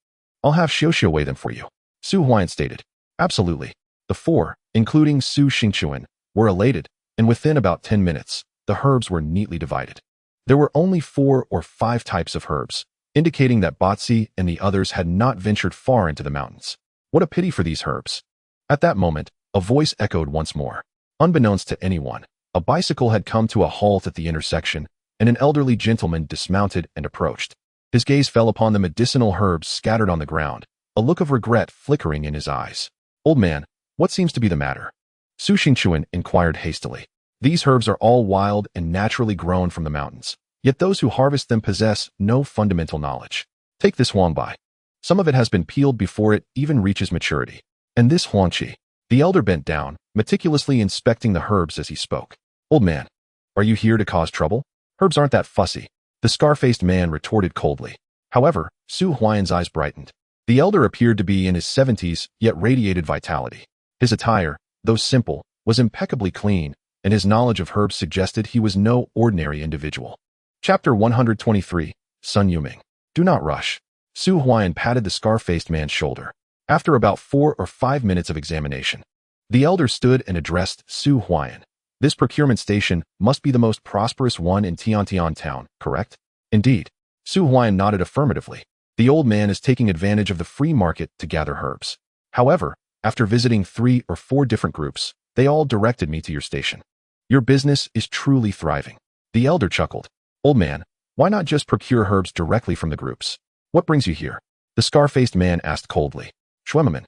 Speaker 1: I'll have Xiaoxia weigh them for you, Su Huaiyan stated. Absolutely. The four, including Su Xingchuan, were elated, and within about 10 minutes, the herbs were neatly divided. There were only 4 or 5 types of herbs, indicating that Batsi and the others had not ventured far into the mountains. What a pity for these herbs. At that moment, a voice echoed once more. Unbeknownst to anyone, a bicycle had come to a halt at the intersection, and an elderly gentleman dismounted and approached. His gaze fell upon the medicinal herbs scattered on the ground, a look of regret flickering in his eyes. Old man, what seems to be the matter? Su Xingchuan inquired hastily. These herbs are all wild and naturally grown from the mountains, yet those who harvest them possess no fundamental knowledge. Take this huangbai. Some of it has been peeled before it even reaches maturity. And this huangqi. The elder bent down, meticulously inspecting the herbs as he spoke. Old man, are you here to cause trouble? Herbs aren't that fussy, the scar-faced man retorted coldly. However, Su Huaiyan's eyes brightened. The elder appeared to be in his 70s, yet radiated vitality. His attire, though simple, was impeccably clean, and his knowledge of herbs suggested he was no ordinary individual. Chapter 123, Sun Yuming. Do not rush. Su Huaiyan patted the scar-faced man's shoulder. After about 4 or 5 minutes of examination, the elder stood and addressed Su Huaiyan. This procurement station must be the most prosperous one in Tiantian town, correct? Indeed. Su Huaiyan nodded affirmatively. The old man is taking advantage of the free market to gather herbs. However, after visiting 3 or 4 different groups, they all directed me to your station. Your business is truly thriving. The elder chuckled. Old man, why not just procure herbs directly from the groups? What brings you here? The scar-faced man asked coldly. Shuaiman,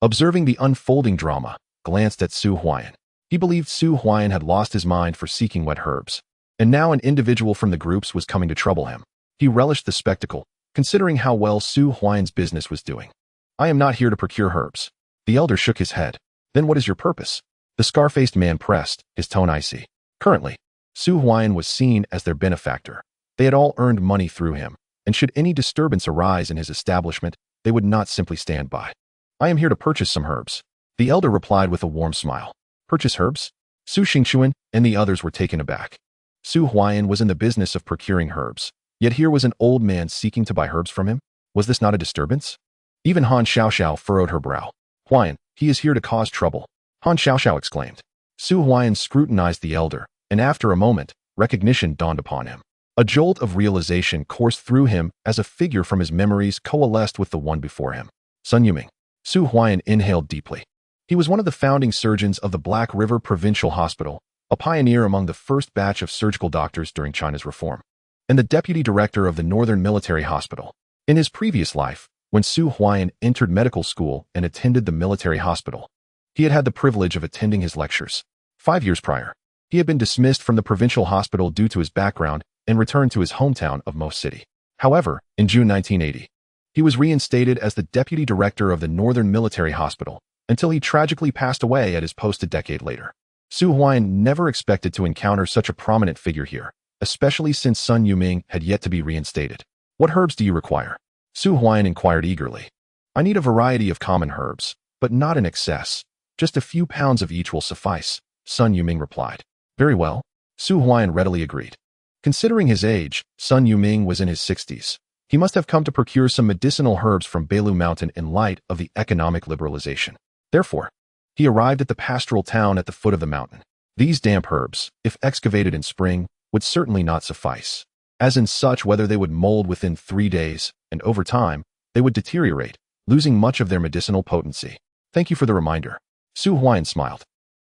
Speaker 1: observing the unfolding drama, glanced at Su Huaiyan. He believed Su Huaiyan had lost his mind for seeking wet herbs, and now an individual from the groups was coming to trouble him. He relished the spectacle, considering how well Su Huaiyan's business was doing. I am not here to procure herbs. The elder shook his head. Then what is your purpose? The scar-faced man pressed, his tone icy. Currently, Su Huaiyan was seen as their benefactor. They had all earned money through him, and should any disturbance arise in his establishment, they would not simply stand by. I am here to purchase some herbs. The elder replied with a warm smile. Purchase herbs? Su Xingchuan and the others were taken aback. Su Huaiyan was in the business of procuring herbs, yet here was an old man seeking to buy herbs from him. Was this not a disturbance? Even Han Xiaoxiao furrowed her brow. Huaiyan, he is here to cause trouble, Han Xiaoxiao exclaimed. Su Huaiyan scrutinized the elder, and after a moment, recognition dawned upon him. A jolt of realization coursed through him as a figure from his memories coalesced with the one before him. Sun Yuming. Su Huaiyan inhaled deeply. He was one of the founding surgeons of the Black River Provincial Hospital, a pioneer among the first batch of surgical doctors during China's reform, and the deputy director of the Northern Military Hospital. In his previous life, when Su Huaian entered medical school and attended the military hospital. He had had the privilege of attending his lectures. 5 years prior, he had been dismissed from the provincial hospital due to his background and returned to his hometown of Mo City. However, in June 1980, he was reinstated as the deputy director of the Northern Military Hospital until he tragically passed away at his post a decade later. Su Huaian never expected to encounter such a prominent figure here, especially since Sun Yuming had yet to be reinstated. "What herbs do you require?" Su Huaian inquired eagerly. "I need a variety of common herbs, but not in excess. Just a few pounds of each will suffice," Sun Yuming replied. "Very well," Su Huaian readily agreed. Considering his age, Sun Yuming was in his 60s. He must have come to procure some medicinal herbs from Beilu Mountain in light of the economic liberalization. Therefore, he arrived at the pastoral town at the foot of the mountain. These damp herbs, if excavated in spring, would certainly not suffice. As in such weather they would mold within 3 days, and over time, they would deteriorate, losing much of their medicinal potency. "Thank you for the reminder." Su Huaian smiled.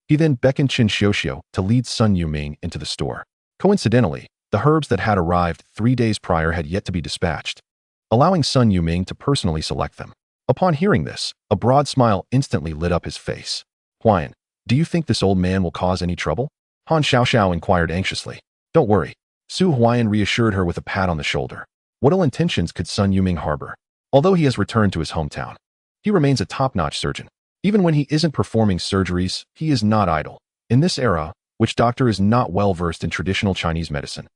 Speaker 1: He then beckoned Qin Xiuxiu to lead Sun Yuming into the store. Coincidentally, the herbs that had arrived 3 days prior had yet to be dispatched, allowing Sun Yuming to personally select them. Upon hearing this, a broad smile instantly lit up his face. "Huaian, do you think this old man will cause any trouble?" Han Xiaoxiao inquired anxiously. "Don't worry." Su Huaian reassured her with a pat on the shoulder. What ill intentions could Sun Yuming harbor? Although he has returned to his hometown, he remains a top-notch surgeon. Even when he isn't performing surgeries, he is not idle. In this era, which doctor is not well-versed in traditional Chinese medicine?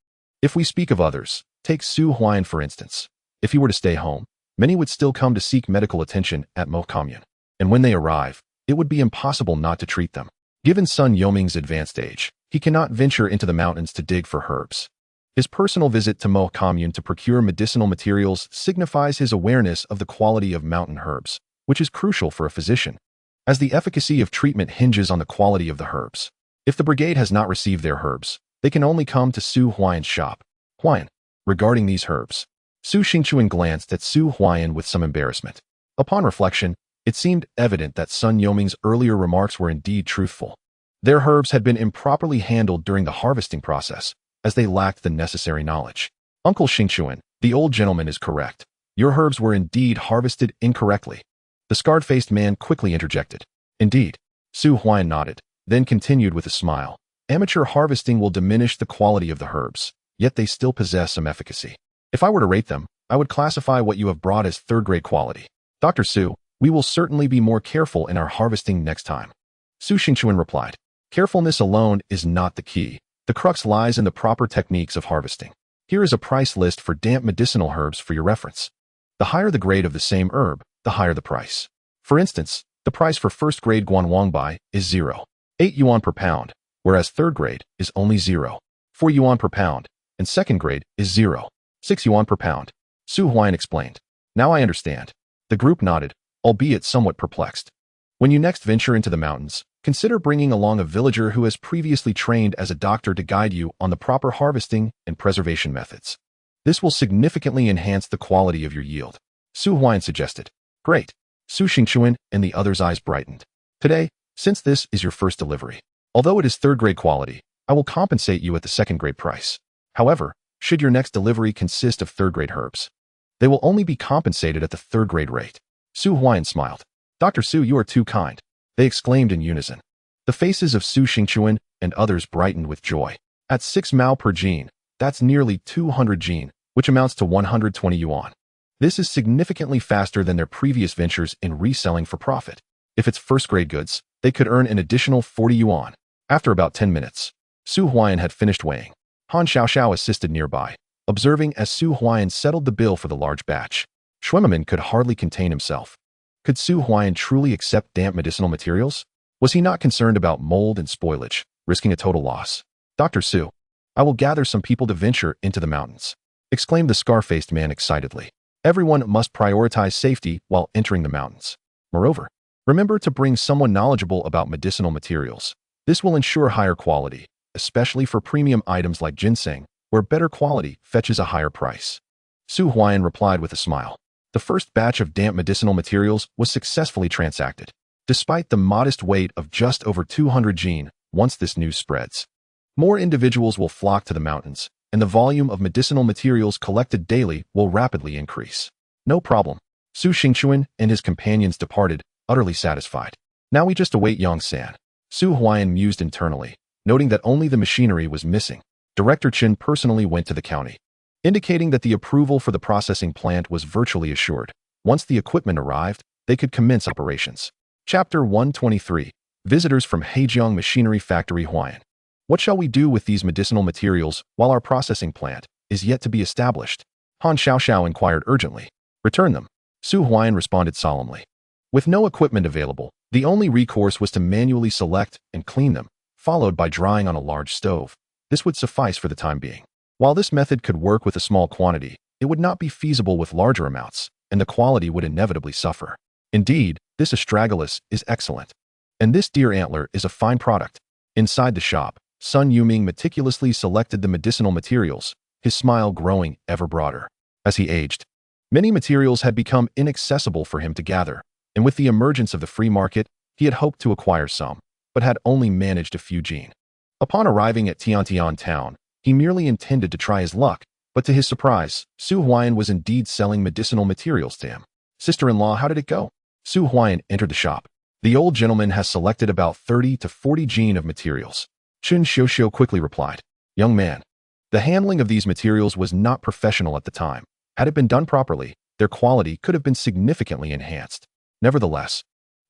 Speaker 1: If we speak of others, take Su Huaian for instance. If he were to stay home, many would still come to seek medical attention at Mo Commune. And when they arrive, it would be impossible not to treat them. Given Sun Yuming's advanced age, he cannot venture into the mountains to dig for herbs. His personal visit to Mo Commune to procure medicinal materials signifies his awareness of the quality of mountain herbs, which is crucial for a physician, as the efficacy of treatment hinges on the quality of the herbs. If the brigade has not received their herbs, they can only come to Su Huaian's shop. "Huaian, regarding these herbs." Su Xingchuan glanced at Su Huaian with some embarrassment. Upon reflection, it seemed evident that Sun Yuming's earlier remarks were indeed truthful. Their herbs had been improperly handled during the harvesting process, as they lacked the necessary knowledge. "Uncle Xingchuan, the old gentleman is correct. Your herbs were indeed harvested incorrectly." The scarred-faced man quickly interjected. "Indeed." Su Huaian nodded, then continued with a smile. "Amateur harvesting will diminish the quality of the herbs, yet they still possess some efficacy. If I were to rate them, I would classify what you have brought as third-grade quality. Dr. Su, we will certainly be more careful in our harvesting next time." Su Xingchuan replied. "Carefulness alone is not the key. The crux lies in the proper techniques of harvesting. Here is a price list for damp medicinal herbs for your reference. The higher the grade of the same herb, the higher the price. For instance, the price for first-grade Guanwangbai is 0.8 yuan per pound, whereas third grade is only 0.4 yuan per pound, and second grade is 0.6 yuan per pound." Su Huaian explained. "Now I understand." The group nodded, albeit somewhat perplexed. "When you next venture into the mountains, consider bringing along a villager who has previously trained as a doctor to guide you on the proper harvesting and preservation methods. This will significantly enhance the quality of your yield," Su Huaian suggested. "Great." Su Xingchuan and the others' eyes brightened. "Today, since this is your first delivery, although it is third-grade quality, I will compensate you at the second-grade price. However, should your next delivery consist of third-grade herbs, they will only be compensated at the third-grade rate." Su Huaian smiled. "Dr. Su, you are too kind," they exclaimed in unison. The faces of Su Xingchuan and others brightened with joy. At 6 mao per jean, that's nearly 200 jean, which amounts to 120 yuan. This is significantly faster than their previous ventures in reselling for profit. If it's first-grade goods, they could earn an additional 40 yuan. After about 10 minutes, Su Huaian had finished weighing. Han Xiaoxiao assisted nearby, observing as Su Huaian settled the bill for the large batch. Schwemmerman could hardly contain himself. Could Su Huaian truly accept damp medicinal materials? Was he not concerned about mold and spoilage, risking a total loss? "Dr. Su, I will gather some people to venture into the mountains," exclaimed the scar-faced man excitedly. "Everyone must prioritize safety while entering the mountains. Moreover, remember to bring someone knowledgeable about medicinal materials. This will ensure higher quality, especially for premium items like ginseng, where better quality fetches a higher price." Su Huaian replied with a smile. The first batch of damp medicinal materials was successfully transacted, despite the modest weight of just over 200 jean. Once this news spreads, more individuals will flock to the mountains, and the volume of medicinal materials collected daily will rapidly increase. "No problem." Su Xingchuan and his companions departed, utterly satisfied. Now we just await Yongsan. Su Huaian mused internally, noting that only the machinery was missing. Director Chen personally went to the county, indicating that the approval for the processing plant was virtually assured. Once the equipment arrived, they could commence operations. Chapter 123. Visitors from Heijiang Machinery Factory Huaian. What shall we do with these medicinal materials while our processing plant is yet to be established? Han Xiaoxiao inquired urgently. Return them. Su Huaian responded solemnly. With no equipment available, the only recourse was to manually select and clean them, followed by drying on a large stove. This would suffice for the time being. While this method could work with a small quantity, it would not be feasible with larger amounts, and the quality would inevitably suffer. Indeed, this astragalus is excellent. And this deer antler is a fine product. Inside the shop, Sun Yuming meticulously selected the medicinal materials, his smile growing ever broader. As he aged, many materials had become inaccessible for him to gather, and with the emergence of the free market, he had hoped to acquire some, but had only managed a few gene. Upon arriving at Tiantian town, he merely intended to try his luck, but to his surprise, Su Huaian was indeed selling medicinal materials to him. Sister-in-law, how did it go? Su Huaian entered the shop. The old gentleman has selected about 30 to 40 gene of materials. Chun Xiuxiu quickly replied. Young man, the handling of these materials was not professional at the time. Had it been done properly, their quality could have been significantly enhanced. Nevertheless,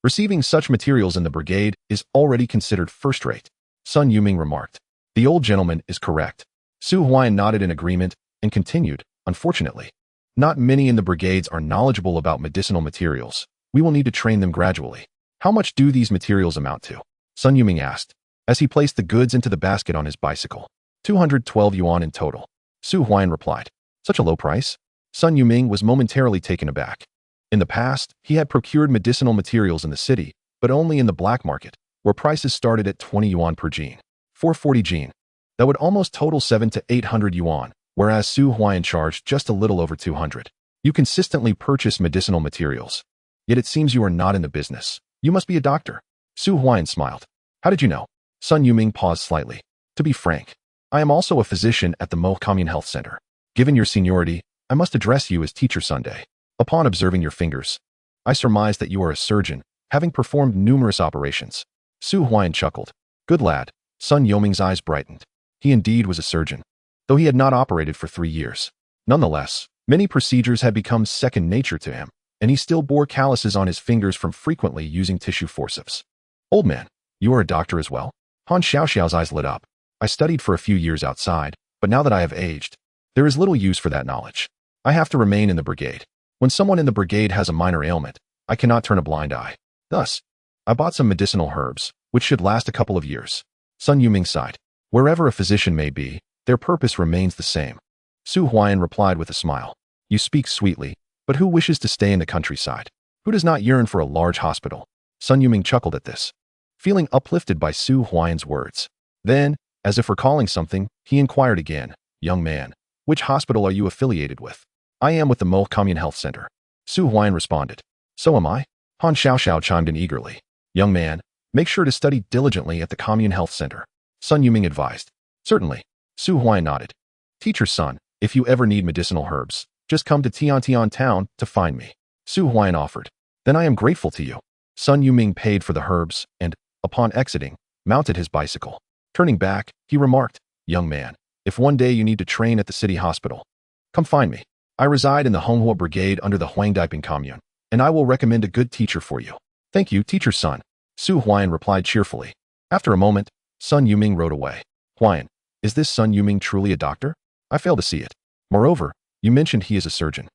Speaker 1: receiving such materials in the brigade is already considered first-rate. Sun Yuming remarked. The old gentleman is correct. Su Huaian nodded in agreement and continued, unfortunately, not many in the brigades are knowledgeable about medicinal materials. We will need to train them gradually. How much do these materials amount to? Sun Yuming asked, as he placed the goods into the basket on his bicycle. 212 yuan in total. Su Huaian replied. Such a low price? Sun Yuming was momentarily taken aback. In the past, he had procured medicinal materials in the city, but only in the black market, where prices started at 20 yuan per gene. 440 gene. That would almost total 7 to 800 yuan, whereas Su Huaian charged just a little over 200. You consistently purchase medicinal materials. Yet it seems you are not in the business. You must be a doctor. Su Huaian smiled. How did you know? Sun Yuming paused slightly. To be frank, I am also a physician at the Mo Commune Health Center. Given your seniority, I must address you as Teacher Sunday. Upon observing your fingers, I surmise that you are a surgeon, having performed numerous operations. Su Huaian chuckled. Good lad. Sun Yuming's eyes brightened. He indeed was a surgeon, though he had not operated for 3 years. Nonetheless, many procedures had become second nature to him, and he still bore calluses on his fingers from frequently using tissue forceps. Old man, you are a doctor as well? Han Xiaoxiao's eyes lit up. I studied for a few years outside, but now that I have aged, there is little use for that knowledge. I have to remain in the brigade. When someone in the brigade has a minor ailment, I cannot turn a blind eye. Thus, I bought some medicinal herbs, which should last a couple of years. Sun Yuming sighed. Wherever a physician may be, their purpose remains the same. Su Huaian replied with a smile. You speak sweetly, but who wishes to stay in the countryside? Who does not yearn for a large hospital? Sun Yuming chuckled at this, feeling uplifted by Su Huaian's words. Then, as if recalling something, he inquired again, Young man, which hospital are you affiliated with? I am with the Mo Commune Health Center. Su Huaian responded. So am I. Han Xiaoxiao chimed in eagerly. Young man, make sure to study diligently at the Commune Health Center. Sun Yuming advised. Certainly. Su Huaian nodded. Teacher's son, if you ever need medicinal herbs, just come to Tiantian town to find me. Su Huaian offered. Then I am grateful to you. Sun Yuming paid for the herbs and, upon exiting, mounted his bicycle. Turning back, he remarked, Young man, if one day you need to train at the city hospital, come find me. I reside in the Honghua Brigade under the Huangdiping Commune, and I will recommend a good teacher for you. Thank you, teacher's son. Su Huaian replied cheerfully. After a moment, Sun Yuming rode away. Huaian, is this Sun Yuming truly a doctor? I fail to see it. Moreover, you mentioned he is a surgeon.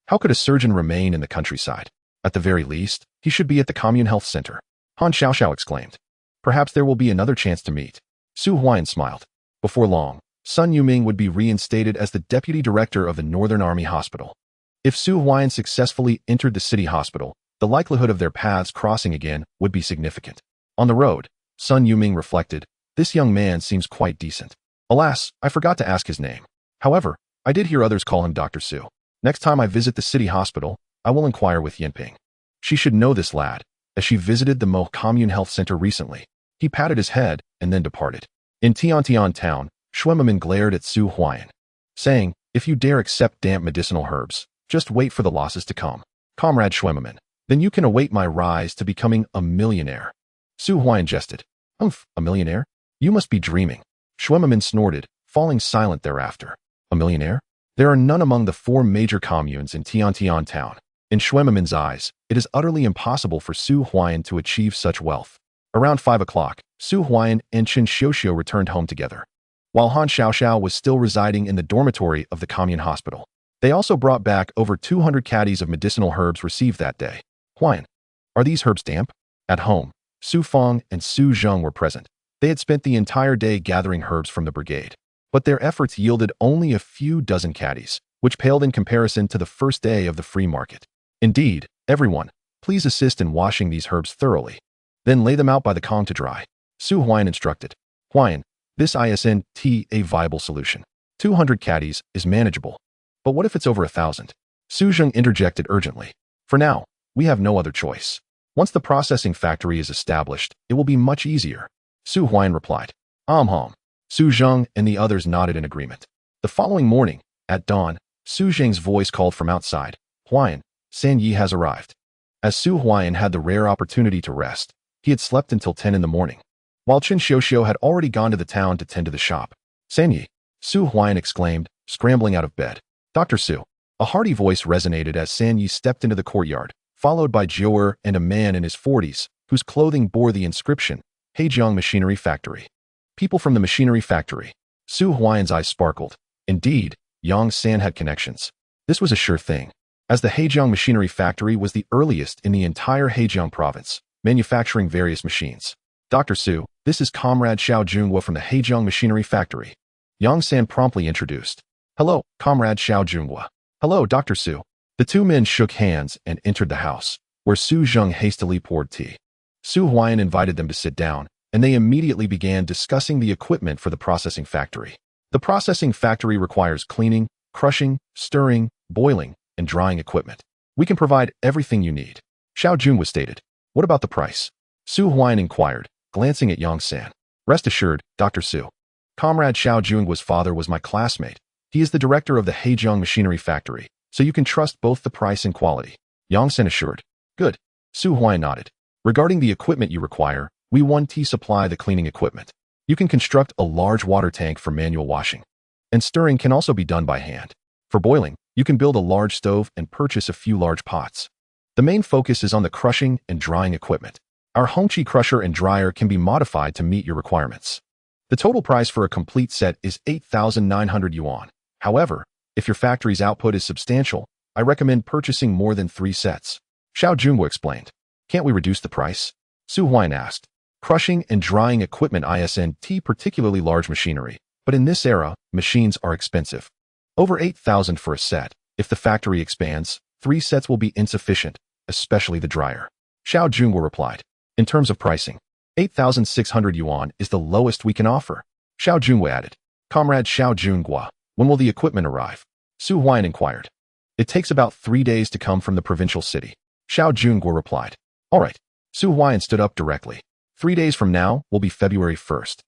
Speaker 1: How could a surgeon remain in the countryside? At the very least, he should be at the Commune Health Center. Han Xiaoxiao exclaimed. Perhaps there will be another chance to meet. Su Huaian smiled. Before long, Sun Yuming would be reinstated as the deputy director of the Northern Army Hospital. If Su Huaian successfully entered the city hospital, the likelihood of their paths crossing again would be significant. On the road, Sun Yuming reflected, this young man seems quite decent. Alas, I forgot to ask his name. However, I did hear others call him Dr. Su. Next time I visit the city hospital, I will inquire with Yinping. She should know this lad, as she visited the Mo Commune Health Center recently. He patted his head and then departed. In Tiantian town, Shuemaman glared at Su Huaian, saying, if you dare accept damp medicinal herbs, just wait for the losses to come. Comrade Schwemmerman, then you can await my rise to becoming a millionaire. Su Huaiyan jested. A millionaire? You must be dreaming. Schwemmerman snorted, falling silent thereafter. A millionaire? There are none among the 4 major communes in Tian town. In Schwemmerman's eyes, it is utterly impossible for Su Huaiyan to achieve such wealth. Around 5 o'clock, Su Huaiyan and Chen Xiuxiu returned home together, while Han Xiaoxiao was still residing in the dormitory of the commune hospital. They also brought back over 200 caddies of medicinal herbs received that day. Huaiyan, are these herbs damp? At home, Su Feng and Su Zheng were present. They had spent the entire day gathering herbs from the brigade, but their efforts yielded only a few dozen caddies, which paled in comparison to the first day of the free market. Indeed, everyone, please assist in washing these herbs thoroughly. Then lay them out by the Kong to dry. Su Huaiyan instructed. Huaiyan, this isn't a viable solution. 200 caddies is manageable. But what if it's over 1,000? Su Zheng interjected urgently. For now, we have no other choice. Once the processing factory is established, it will be much easier. Su Huaiyan replied. Su Zheng and the others nodded in agreement. The following morning, at dawn, Su Zheng's voice called from outside. Huaiyan, San Yi has arrived. As Su Huaiyan had the rare opportunity to rest, he had slept until 10 in the morning, while Chen Xiuxiu had already gone to the town to tend to the shop. San Yi, Su Huaiyan exclaimed, scrambling out of bed. Dr. Su. A hearty voice resonated as San Yi stepped into the courtyard, followed by Jiu'er and a man in his 40s, whose clothing bore the inscription, Hejiang Machinery Factory. People from the machinery factory. Su Huaiyan's eyes sparkled. Indeed, Yang San had connections. This was a sure thing, as the Hejiang Machinery Factory was the earliest in the entire Hejiang province, manufacturing various machines. Dr. Su, this is Comrade Xiao Junghua from the Hejiang Machinery Factory. Yang San promptly introduced. Hello, Comrade Xiao Junghua. Hello, Dr. Su. The 2 men shook hands and entered the house, where Su Zheng hastily poured tea. Su Huaiyan invited them to sit down, and they immediately began discussing the equipment for the processing factory. The processing factory requires cleaning, crushing, stirring, boiling, and drying equipment. We can provide everything you need. Xiao Junghua stated. What about the price? Su Huaiyan inquired, glancing at Yang San. Rest assured, Dr. Su. Comrade Xiao Junghua's father was my classmate. He is the director of the Hejiang Machinery Factory, so you can trust both the price and quality. Yang San assured. Good. Su Huaiyan nodded. Regarding the equipment you require, we 1T supply the cleaning equipment. You can construct a large water tank for manual washing. And stirring can also be done by hand. For boiling, you can build a large stove and purchase a few large pots. The main focus is on the crushing and drying equipment. Our Hongqi crusher and dryer can be modified to meet your requirements. The total price for a complete set is 8,900 yuan. However, if your factory's output is substantial, I recommend purchasing more than 3 sets. Xiao Junghua explained. Can't we reduce the price? Su Huaiyan asked. Crushing and drying equipment isn't particularly large machinery, but in this era, machines are expensive. Over 8,000 for a set. If the factory expands, 3 sets will be insufficient, especially the dryer. Xiao Junghua replied. In terms of pricing, 8,600 yuan is the lowest we can offer. Xiao Junghua added. Comrade Xiao Junghua, when will the equipment arrive? Su Huaiyan inquired. It takes about 3 days to come from the provincial city. Xiao Junghua replied. All right. Su Huaiyan stood up directly. 3 days from now will be February 1st.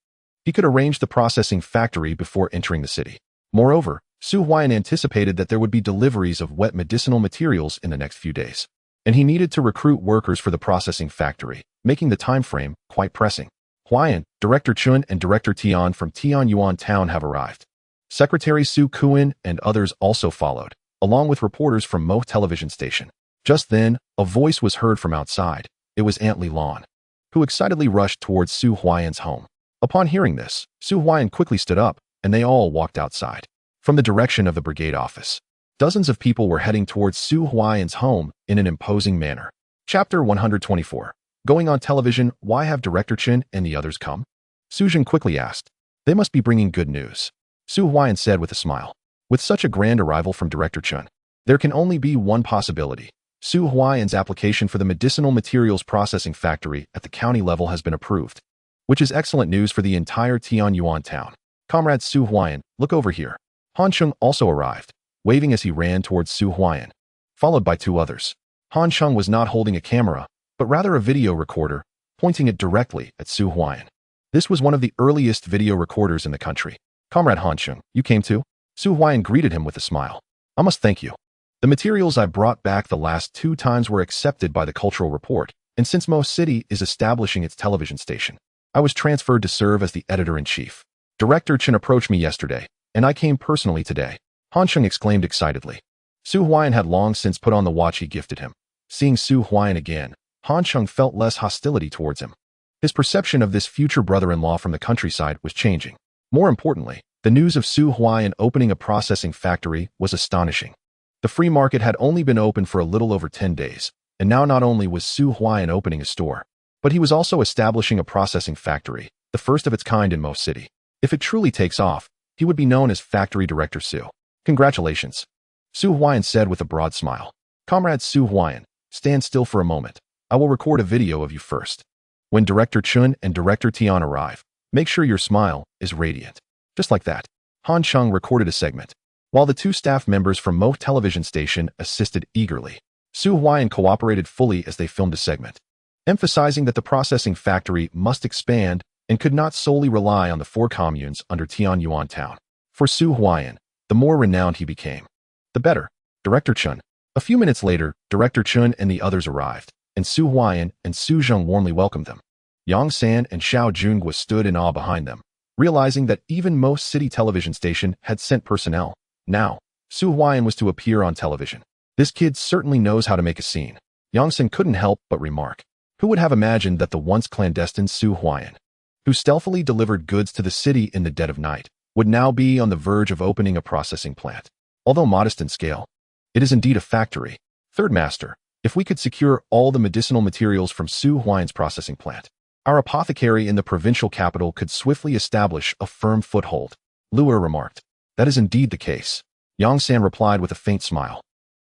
Speaker 1: He could arrange the processing factory before entering the city. Moreover, Su Huaiyan anticipated that there would be deliveries of wet medicinal materials in the next few days, and he needed to recruit workers for the processing factory, making the time frame quite pressing. Huaiyan, Director Chun and Director Tian from Tianyuan town have arrived. Secretary Su Kuan and others also followed, along with reporters from Mo television station. Just then, a voice was heard from outside. It was Aunt Li Lan, who excitedly rushed towards Su Huaiyan's home. Upon hearing this, Su Huaiyan quickly stood up, and they all walked outside. From the direction of the brigade office, dozens of people were heading towards Su Huaiyan's home in an imposing manner. Chapter 124. Going on television, why have Director Chen and the others come? Su Zheng quickly asked. They must be bringing good news. Su Huaiyan said with a smile. With such a grand arrival from Director Chen, there can only be one possibility. Su Huaiyan's application for the medicinal materials processing factory at the county level has been approved, which is excellent news for the entire Tianyuan town. Comrade Su Huaiyan, look over here. Han Cheng also arrived, waving as he ran towards Su Huaiyan, followed by 2 others. Han Cheng was not holding a camera, but rather a video recorder, pointing it directly at Su Huaiyan. This was one of the earliest video recorders in the country. Comrade Han Cheng, you came too? Su Huaiyan greeted him with a smile. I must thank you. The materials I brought back the last 2 times were accepted by the cultural report, and since Mo City is establishing its television station, I was transferred to serve as the editor-in-chief. Director Chen approached me yesterday, and I came personally today, Han Sheng exclaimed excitedly. Su Huaiyan had long since put on the watch he gifted him. Seeing Su Huaiyan again, Han Sheng felt less hostility towards him. His perception of this future brother-in-law from the countryside was changing. More importantly, the news of Su Huaiyan opening a processing factory was astonishing. The free market had only been open for a little over 10 days, and now not only was Su Huaiyan opening a store, but he was also establishing a processing factory, the first of its kind in Mo City. If it truly takes off, he would be known as Factory Director Su. Congratulations, Su Huaiyan said with a broad smile. Comrade Su Huaiyan, stand still for a moment. I will record a video of you first. When Director Chun and Director Tian arrive, make sure your smile is radiant. Just like that, Han Sheng recorded a segment. While the 2 staff members from Mo television station assisted eagerly, Su Huaiyan cooperated fully as they filmed a segment, emphasizing that the processing factory must expand and could not solely rely on the 4 communes under Tianyuan town. For Su Huaiyan, the more renowned he became, the better. Director Chun. A few minutes later, Director Chun and the others arrived, and Su Huaiyan and Su Zheng warmly welcomed them. Yang San and Xiao Junhua stood in awe behind them, realizing that even Mo City television station had sent personnel. Now, Su Huaiyan was to appear on television. This kid certainly knows how to make a scene. Yang San couldn't help but remark. Who would have imagined that the once clandestine Su Huaiyan, who stealthily delivered goods to the city in the dead of night, would now be on the verge of opening a processing plant? Although modest in scale, it is indeed a factory. Third Master, if we could secure all the medicinal materials from Su Huaiyan's processing plant, our apothecary in the provincial capital could swiftly establish a firm foothold. Luer remarked. That is indeed the case. Yang San replied with a faint smile.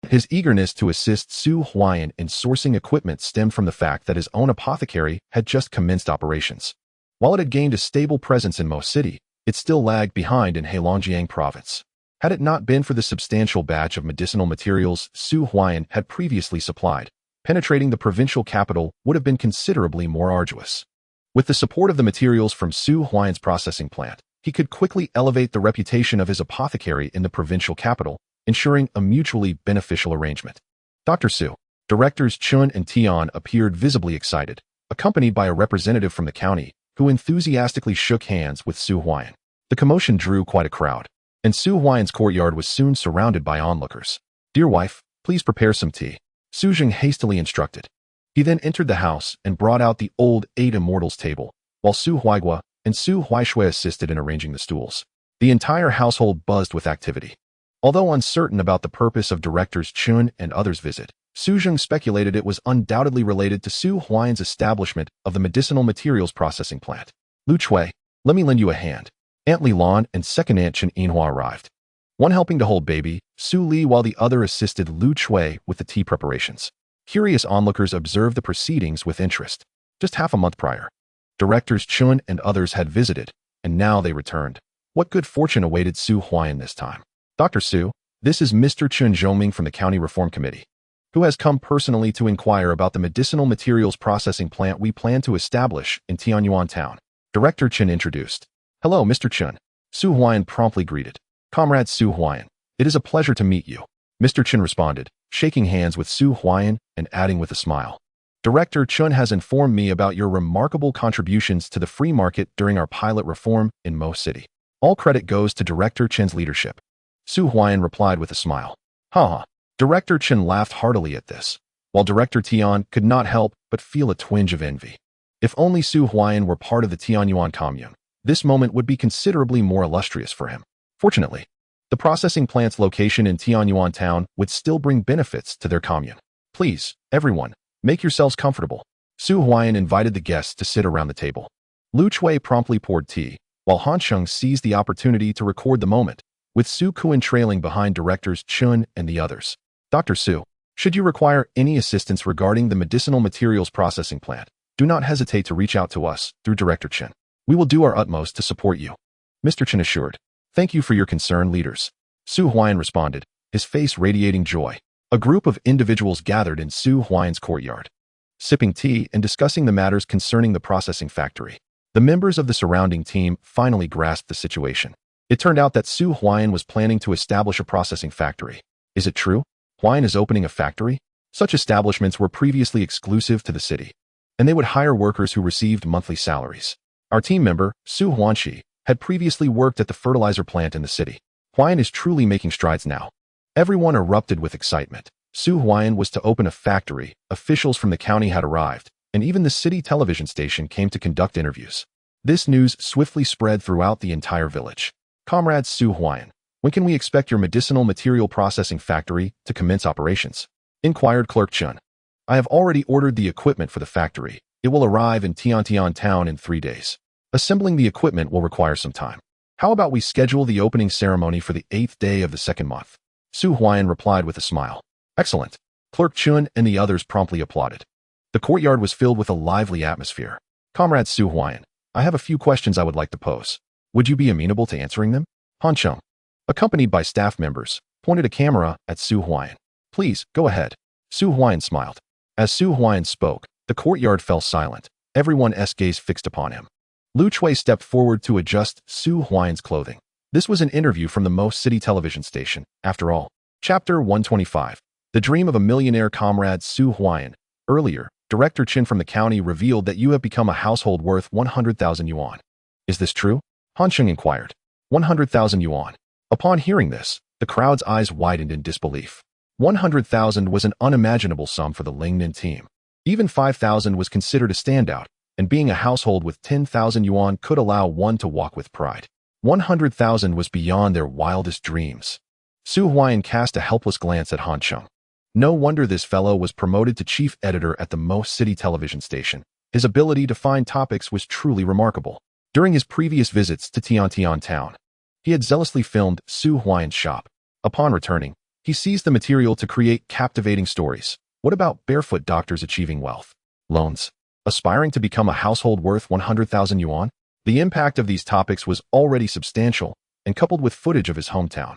Speaker 1: His eagerness to assist Su Huaiyan in sourcing equipment stemmed from the fact that his own apothecary had just commenced operations. While it had gained a stable presence in Mo City, it still lagged behind in Heilongjiang province. Had it not been for the substantial batch of medicinal materials Su Huaiyan had previously supplied, penetrating the provincial capital would have been considerably more arduous. With the support of the materials from Su Huaiyan's processing plant, he could quickly elevate the reputation of his apothecary in the provincial capital, ensuring a mutually beneficial arrangement. Dr. Su, Directors Chun and Tian appeared visibly excited, accompanied by a representative from the county, who enthusiastically shook hands with Su Huaiyan. The commotion drew quite a crowd, and Su Huaiyan's courtyard was soon surrounded by onlookers. Dear wife, please prepare some tea, Su Zheng hastily instructed. He then entered the house and brought out the old 8 immortals table, while Su Huaigua and Su Huaishui assisted in arranging the stools. The entire household buzzed with activity. Although uncertain about the purpose of Directors Chun and others' visit, Su Zheng speculated it was undoubtedly related to Su Huaiyan's establishment of the medicinal materials processing plant. Lu Chui, let me lend you a hand. Aunt Li Lan and second Aunt Chen Yinhua arrived. One helping to hold baby, Su Li, while the other assisted Lu Chui with the tea preparations. Curious onlookers observed the proceedings with interest. Just half a month prior, Directors Chun and others had visited, and now they returned. What good fortune awaited Su Huaiyan this time? Dr. Su, this is Mr. Chun Zhongming from the County Reform Committee, who has come personally to inquire about the medicinal materials processing plant we plan to establish in Tianyuan town. Director Chen introduced. Hello, Mr. Chun. Su Huaiyan promptly greeted. Comrade Su Huaiyan, it is a pleasure to meet you. Mr. Chen responded, shaking hands with Su Huaiyan and adding with a smile. Director Chun has informed me about your remarkable contributions to the free market during our pilot reform in Mo City. All credit goes to Director Chen's leadership. Su Huaiyan replied with a smile. Haha. Director Chen laughed heartily at this, while Director Tian could not help but feel a twinge of envy. If only Su Huaiyan were part of the Tianyuan commune, this moment would be considerably more illustrious for him. Fortunately, the processing plant's location in Tianyuan town would still bring benefits to their commune. Please, everyone, make yourselves comfortable. Su Huaiyan invited the guests to sit around the table. Lu Chui promptly poured tea, while Han Sheng seized the opportunity to record the moment, with Su Kuan trailing behind Directors Chun and the others. Dr. Su, should you require any assistance regarding the medicinal materials processing plant, do not hesitate to reach out to us through Director Chen. We will do our utmost to support you. Mr. Chen assured. Thank you for your concern, leaders. Su Huaiyan responded, his face radiating joy. A group of individuals gathered in Su Huaiyan's courtyard, sipping tea and discussing the matters concerning the processing factory. The members of the surrounding team finally grasped the situation. It turned out that Su Huaiyan was planning to establish a processing factory. Is it true? Huaian is opening a factory? Such establishments were previously exclusive to the city, and they would hire workers who received monthly salaries. Our team member, Su Huanxi, had previously worked at the fertilizer plant in the city. Huaian is truly making strides now. Everyone erupted with excitement. Su Huaian was to open a factory, officials from the county had arrived, and even the city television station came to conduct interviews. This news swiftly spread throughout the entire village. Comrade Su Huaian, when can we expect your medicinal material processing factory to commence operations? Inquired Clerk Chun. I have already ordered the equipment for the factory. It will arrive in Tiantian town in 3 days. Assembling the equipment will require some time. How about we schedule the opening ceremony for the 8th day of the 2nd month? Su Huaian replied with a smile. Excellent. Clerk Chun and the others promptly applauded. The courtyard was filled with a lively atmosphere. Comrade Su Huaian, I have a few questions I would like to pose. Would you be amenable to answering them? Han Chung, accompanied by staff members, pointed a camera at Su Huaian. Please, go ahead. Su Huaian smiled. As Su Huaian spoke, the courtyard fell silent. Everyone's gaze fixed upon him. Lu Chui stepped forward to adjust Su Huaian's clothing. This was an interview from the Most City television station, after all. Chapter 125. The Dream of a Millionaire. Comrade Su Huaian. Earlier, Director Chin from the county revealed that you have become a household worth 100,000 yuan. Is this true? Han Sheng inquired. 100,000 yuan. Upon hearing this, the crowd's eyes widened in disbelief. 100,000 was an unimaginable sum for the Lingnan team. Even 5,000 was considered a standout, and being a household with 10,000 yuan could allow one to walk with pride. 100,000 was beyond their wildest dreams. Su Huaiyan cast a helpless glance at Han Chung. No wonder this fellow was promoted to chief editor at the Most City television station. His ability to find topics was truly remarkable. During his previous visits to Tiantian town, he had zealously filmed Su Huaiyan's shop. Upon returning, he seized the material to create captivating stories. What about barefoot doctors achieving wealth? Loans? Aspiring to become a household worth 100,000 yuan? The impact of these topics was already substantial, and coupled with footage of his hometown,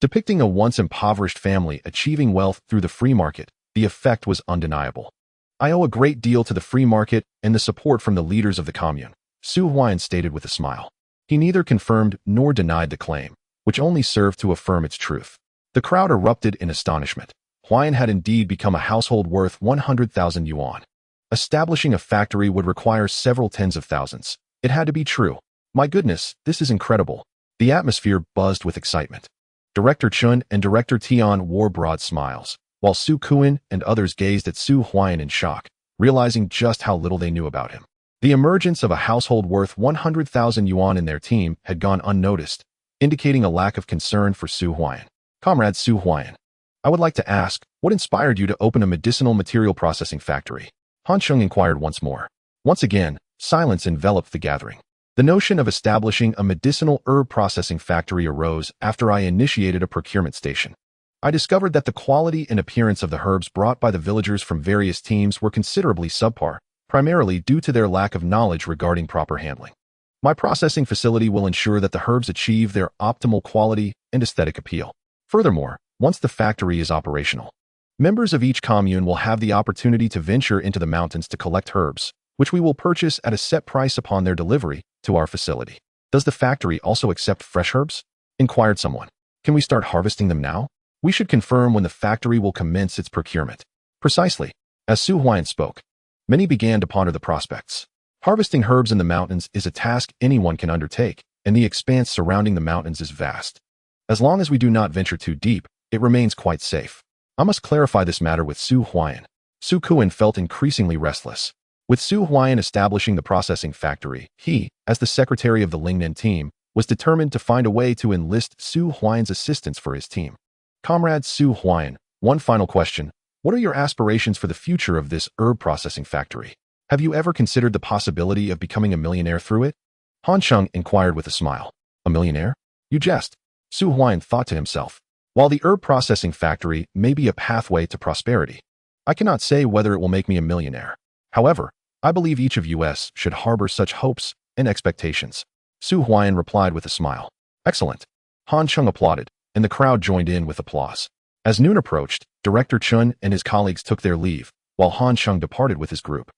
Speaker 1: depicting a once impoverished family achieving wealth through the free market, the effect was undeniable. I owe a great deal to the free market and the support from the leaders of the commune, Su Huaiyan stated with a smile. He neither confirmed nor denied the claim, which only served to affirm its truth. The crowd erupted in astonishment. Huaiyan had indeed become a household worth 100,000 yuan. Establishing a factory would require several tens of thousands. It had to be true. My goodness, this is incredible. The atmosphere buzzed with excitement. Director Chun and Director Tian wore broad smiles, while Su Kuan and others gazed at Su Huaiyan in shock, realizing just how little they knew about him. The emergence of a household worth 100,000 yuan in their team had gone unnoticed, indicating a lack of concern for Su Huaiyan. Comrade Su Huaiyan, I would like to ask, what inspired you to open a medicinal material processing factory? Han Sheng inquired once more. Once again, silence enveloped the gathering. The notion of establishing a medicinal herb processing factory arose after I initiated a procurement station. I discovered that the quality and appearance of the herbs brought by the villagers from various teams were considerably subpar, primarily due to their lack of knowledge regarding proper handling. My processing facility will ensure that the herbs achieve their optimal quality and aesthetic appeal. Furthermore, once the factory is operational, members of each commune will have the opportunity to venture into the mountains to collect herbs, which we will purchase at a set price upon their delivery to our facility. Does the factory also accept fresh herbs? Inquired someone. Can we start harvesting them now? We should confirm when the factory will commence its procurement. Precisely. As Su Huaiyan spoke, many began to ponder the prospects. Harvesting herbs in the mountains is a task anyone can undertake, and the expanse surrounding the mountains is vast. As long as we do not venture too deep, it remains quite safe. I must clarify this matter with Su Huaiyan. Su Kuan felt increasingly restless. With Su Huaiyan establishing the processing factory, he, as the secretary of the Lingnan team, was determined to find a way to enlist Su Huaiyan's assistance for his team. Comrade Su Huaiyan, one final question. What are your aspirations for the future of this herb processing factory? Have you ever considered the possibility of becoming a millionaire through it? Han Sheng inquired with a smile. A millionaire? You jest. Su Huaiyan thought to himself. While the herb processing factory may be a pathway to prosperity, I cannot say whether it will make me a millionaire. However, I believe each of us should harbor such hopes and expectations. Su Huaiyan replied with a smile. Excellent. Han Sheng applauded, and the crowd joined in with applause. As noon approached, Director Chun and his colleagues took their leave, while Han Sheng departed with his group,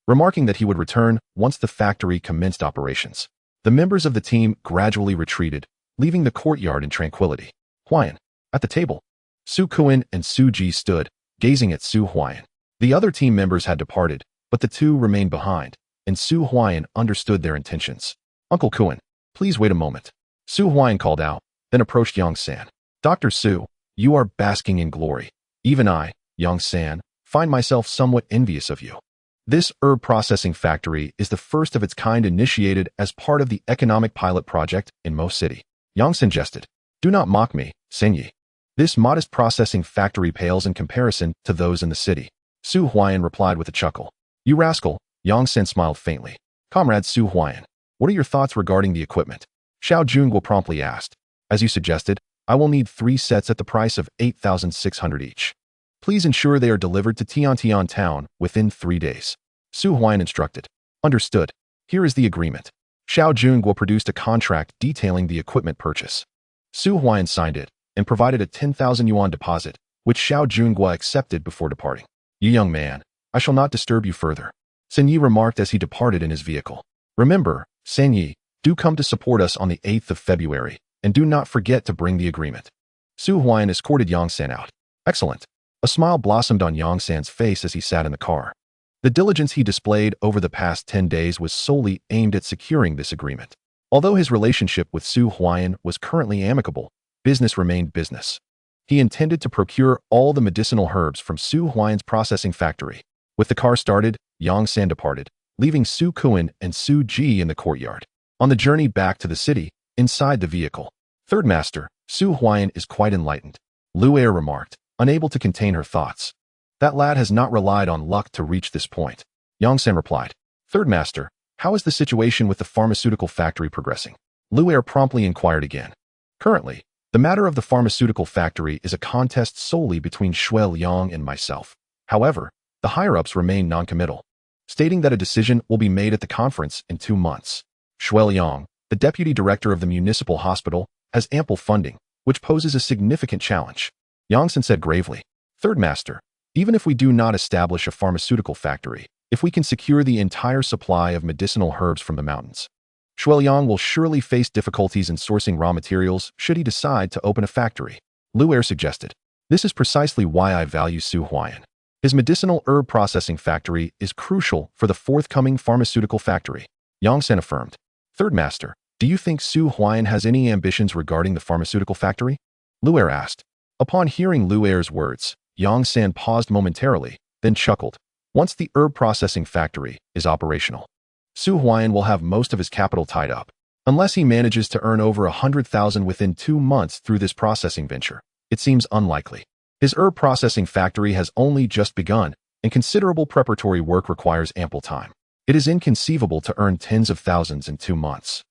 Speaker 1: remarking that he would return once the factory commenced operations. The members of the team gradually retreated, leaving the courtyard in tranquility. Huaiyan, at the table. Su Kuan and Su Ji stood, gazing at Su Huaian. The other team members had departed, but the two remained behind, and Su Huaian understood their intentions. Uncle Kuan, please wait a moment. Su Huaian called out, then approached Yang San. Dr. Su, you are basking in glory. Even I, Yang San, find myself somewhat envious of you. This herb processing factory is the first of its kind initiated as part of the economic pilot project in Mo City. Yang San jested. Do not mock me, Senyi. This modest processing factory pales in comparison to those in the city. Su Huaian replied with a chuckle. You rascal, Yang San smiled faintly. Comrade Su Huaian, what are your thoughts regarding the equipment? Xiao Junguo promptly asked. As you suggested, I will need 3 sets at the price of 8,600 each. Please ensure they are delivered to Tiantian town within 3 days. Su Huaian instructed. Understood. Here is the agreement. Xiao Junguo produced a contract detailing the equipment purchase. Su Huaian signed it and provided a 10,000 yuan deposit, which Xiao Junguo accepted before departing. You young man, I shall not disturb you further. Sen Yi remarked as he departed in his vehicle. Remember, Sen Yi, do come to support us on the 8th of February, and do not forget to bring the agreement. Su Huaian escorted Yang San out. Excellent. A smile blossomed on Yang San's face as he sat in the car. The diligence he displayed over the past 10 days was solely aimed at securing this agreement. Although his relationship with Su Huaian was currently amicable, business remained business. He intended to procure all the medicinal herbs from Su Huaian's processing factory. With the car started, Yang San departed, leaving Su Kuan and Su Ji in the courtyard. On the journey back to the city, inside the vehicle, Third Master, Su Huaian is quite enlightened. Lu Er remarked, unable to contain her thoughts. That lad has not relied on luck to reach this point. Yang San replied. Third Master, how is the situation with the pharmaceutical factory progressing? Lu Er promptly inquired again. Currently, the matter of the pharmaceutical factory is a contest solely between Shui Liang and myself. However, the higher-ups remain non-committal, stating that a decision will be made at the conference in 2 months. Shui Liang, the deputy director of the municipal hospital, has ample funding, which poses a significant challenge. Yang San said gravely. Third Master, even if we do not establish a pharmaceutical factory, if we can secure the entire supply of medicinal herbs from the mountains, Huaian will surely face difficulties in sourcing raw materials should he decide to open a factory. Lu Er suggested. This is precisely why I value Su Huaian. His medicinal herb processing factory is crucial for the forthcoming pharmaceutical factory. Yang San affirmed. Third Master, do you think Su Huaian has any ambitions regarding the pharmaceutical factory? Lu Er asked. Upon hearing Lu Er's words, Yang San paused momentarily, then chuckled. Once the herb processing factory is operational, Su Huaian will have most of his capital tied up. Unless he manages to earn over 100,000 within 2 months through this processing venture, it seems unlikely. His herb processing factory has only just begun, and considerable preparatory work requires ample time. It is inconceivable to earn tens of thousands in 2 months.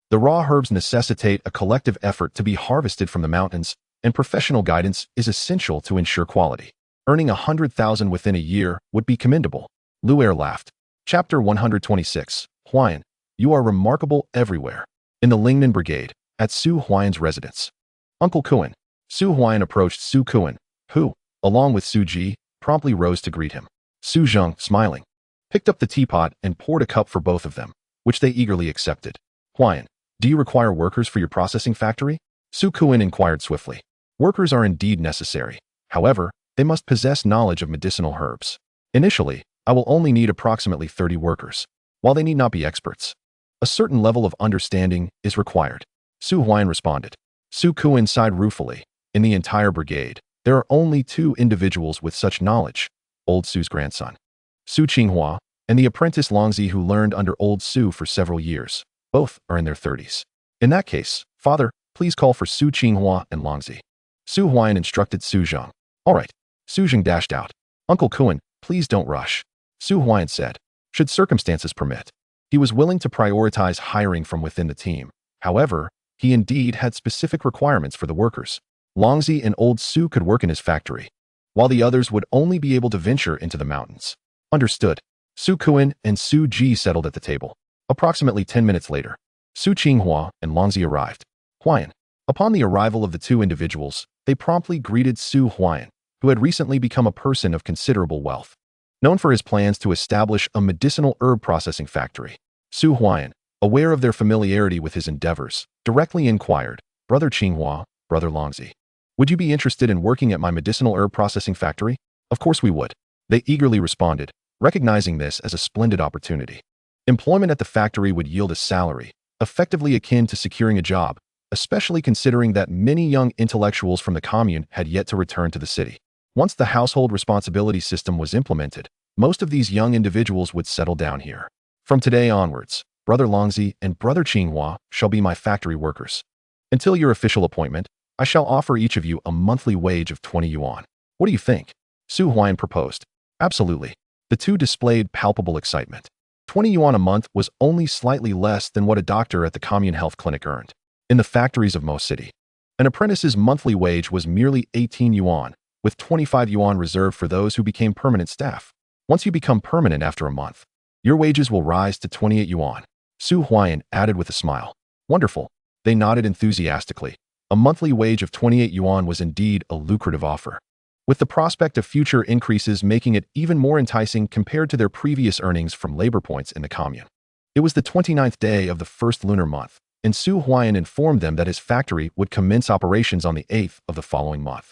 Speaker 1: The raw herbs necessitate a collective effort to be harvested from the mountains, and professional guidance is essential to ensure quality. Earning 100,000 within a year would be commendable. Lu Er laughed. Chapter 126. Huaian, you are remarkable everywhere. In the Lingnan Brigade, at Su Huaian's residence. Uncle Kuan. Su Huaian approached Su Kuan, who, along with Su Ji, promptly rose to greet him. Su Zheng, smiling, picked up the teapot and poured a cup for both of them, which they eagerly accepted. Huaian, do you require workers for your processing factory? Su Kuan inquired swiftly. Workers are indeed necessary. However, they must possess knowledge of medicinal herbs. Initially, I will only need approximately 30 workers. While they need not be experts, a certain level of understanding is required. Su Huaian responded. Su Kuan sighed ruefully. In the entire brigade, there are only 2 individuals with such knowledge, Old Su's grandson, Su Qinghua, and the apprentice Longzi who learned under Old Su for several years. Both are in their 30s. In that case, father, please call for Su Qinghua and Longzi. Su Huaian instructed Su Zheng. All right. Su Zheng dashed out. Uncle Kuan, please don't rush. Su Huaian said. Should circumstances permit, he was willing to prioritize hiring from within the team. However, he indeed had specific requirements for the workers. Longzi and Old Su could work in his factory, while the others would only be able to venture into the mountains. Understood. Su Kuan and Su Ji settled at the table. Approximately 10 minutes later, Su Qinghua and Longzi arrived. Huaian. Upon the arrival of the 2 individuals, they promptly greeted Su Huaian, who had recently become a person of considerable wealth, known for his plans to establish a medicinal herb processing factory. Su Huaian, aware of their familiarity with his endeavors, directly inquired, Brother Qinghua, Brother Longzi, Would you be interested in working at my medicinal herb processing factory? Of course we would. They eagerly responded, recognizing this as a splendid opportunity. Employment at the factory would yield a salary, effectively akin to securing a job, especially considering that many young intellectuals from the commune had yet to return to the city. Once the household responsibility system was implemented, most of these young individuals would settle down here. From today onwards, Brother Longzi and Brother Qinghua shall be my factory workers. Until your official appointment, I shall offer each of you a monthly wage of 20 yuan. What do you think? Su Huaiyan proposed. Absolutely. The two displayed palpable excitement. 20 yuan a month was only slightly less than what a doctor at the commune health clinic earned. In the factories of Mo City, an apprentice's monthly wage was merely 18 yuan, with 25 yuan reserved for those who became permanent staff. Once you become permanent after a month, your wages will rise to 28 yuan. Su Huaiyan added with a smile. Wonderful. They nodded enthusiastically. A monthly wage of 28 yuan was indeed a lucrative offer, with the prospect of future increases making it even more enticing compared to their previous earnings from labor points in the commune. It was the 29th day of the first lunar month, and Su Huaiyan informed them that his factory would commence operations on the 8th of the following month.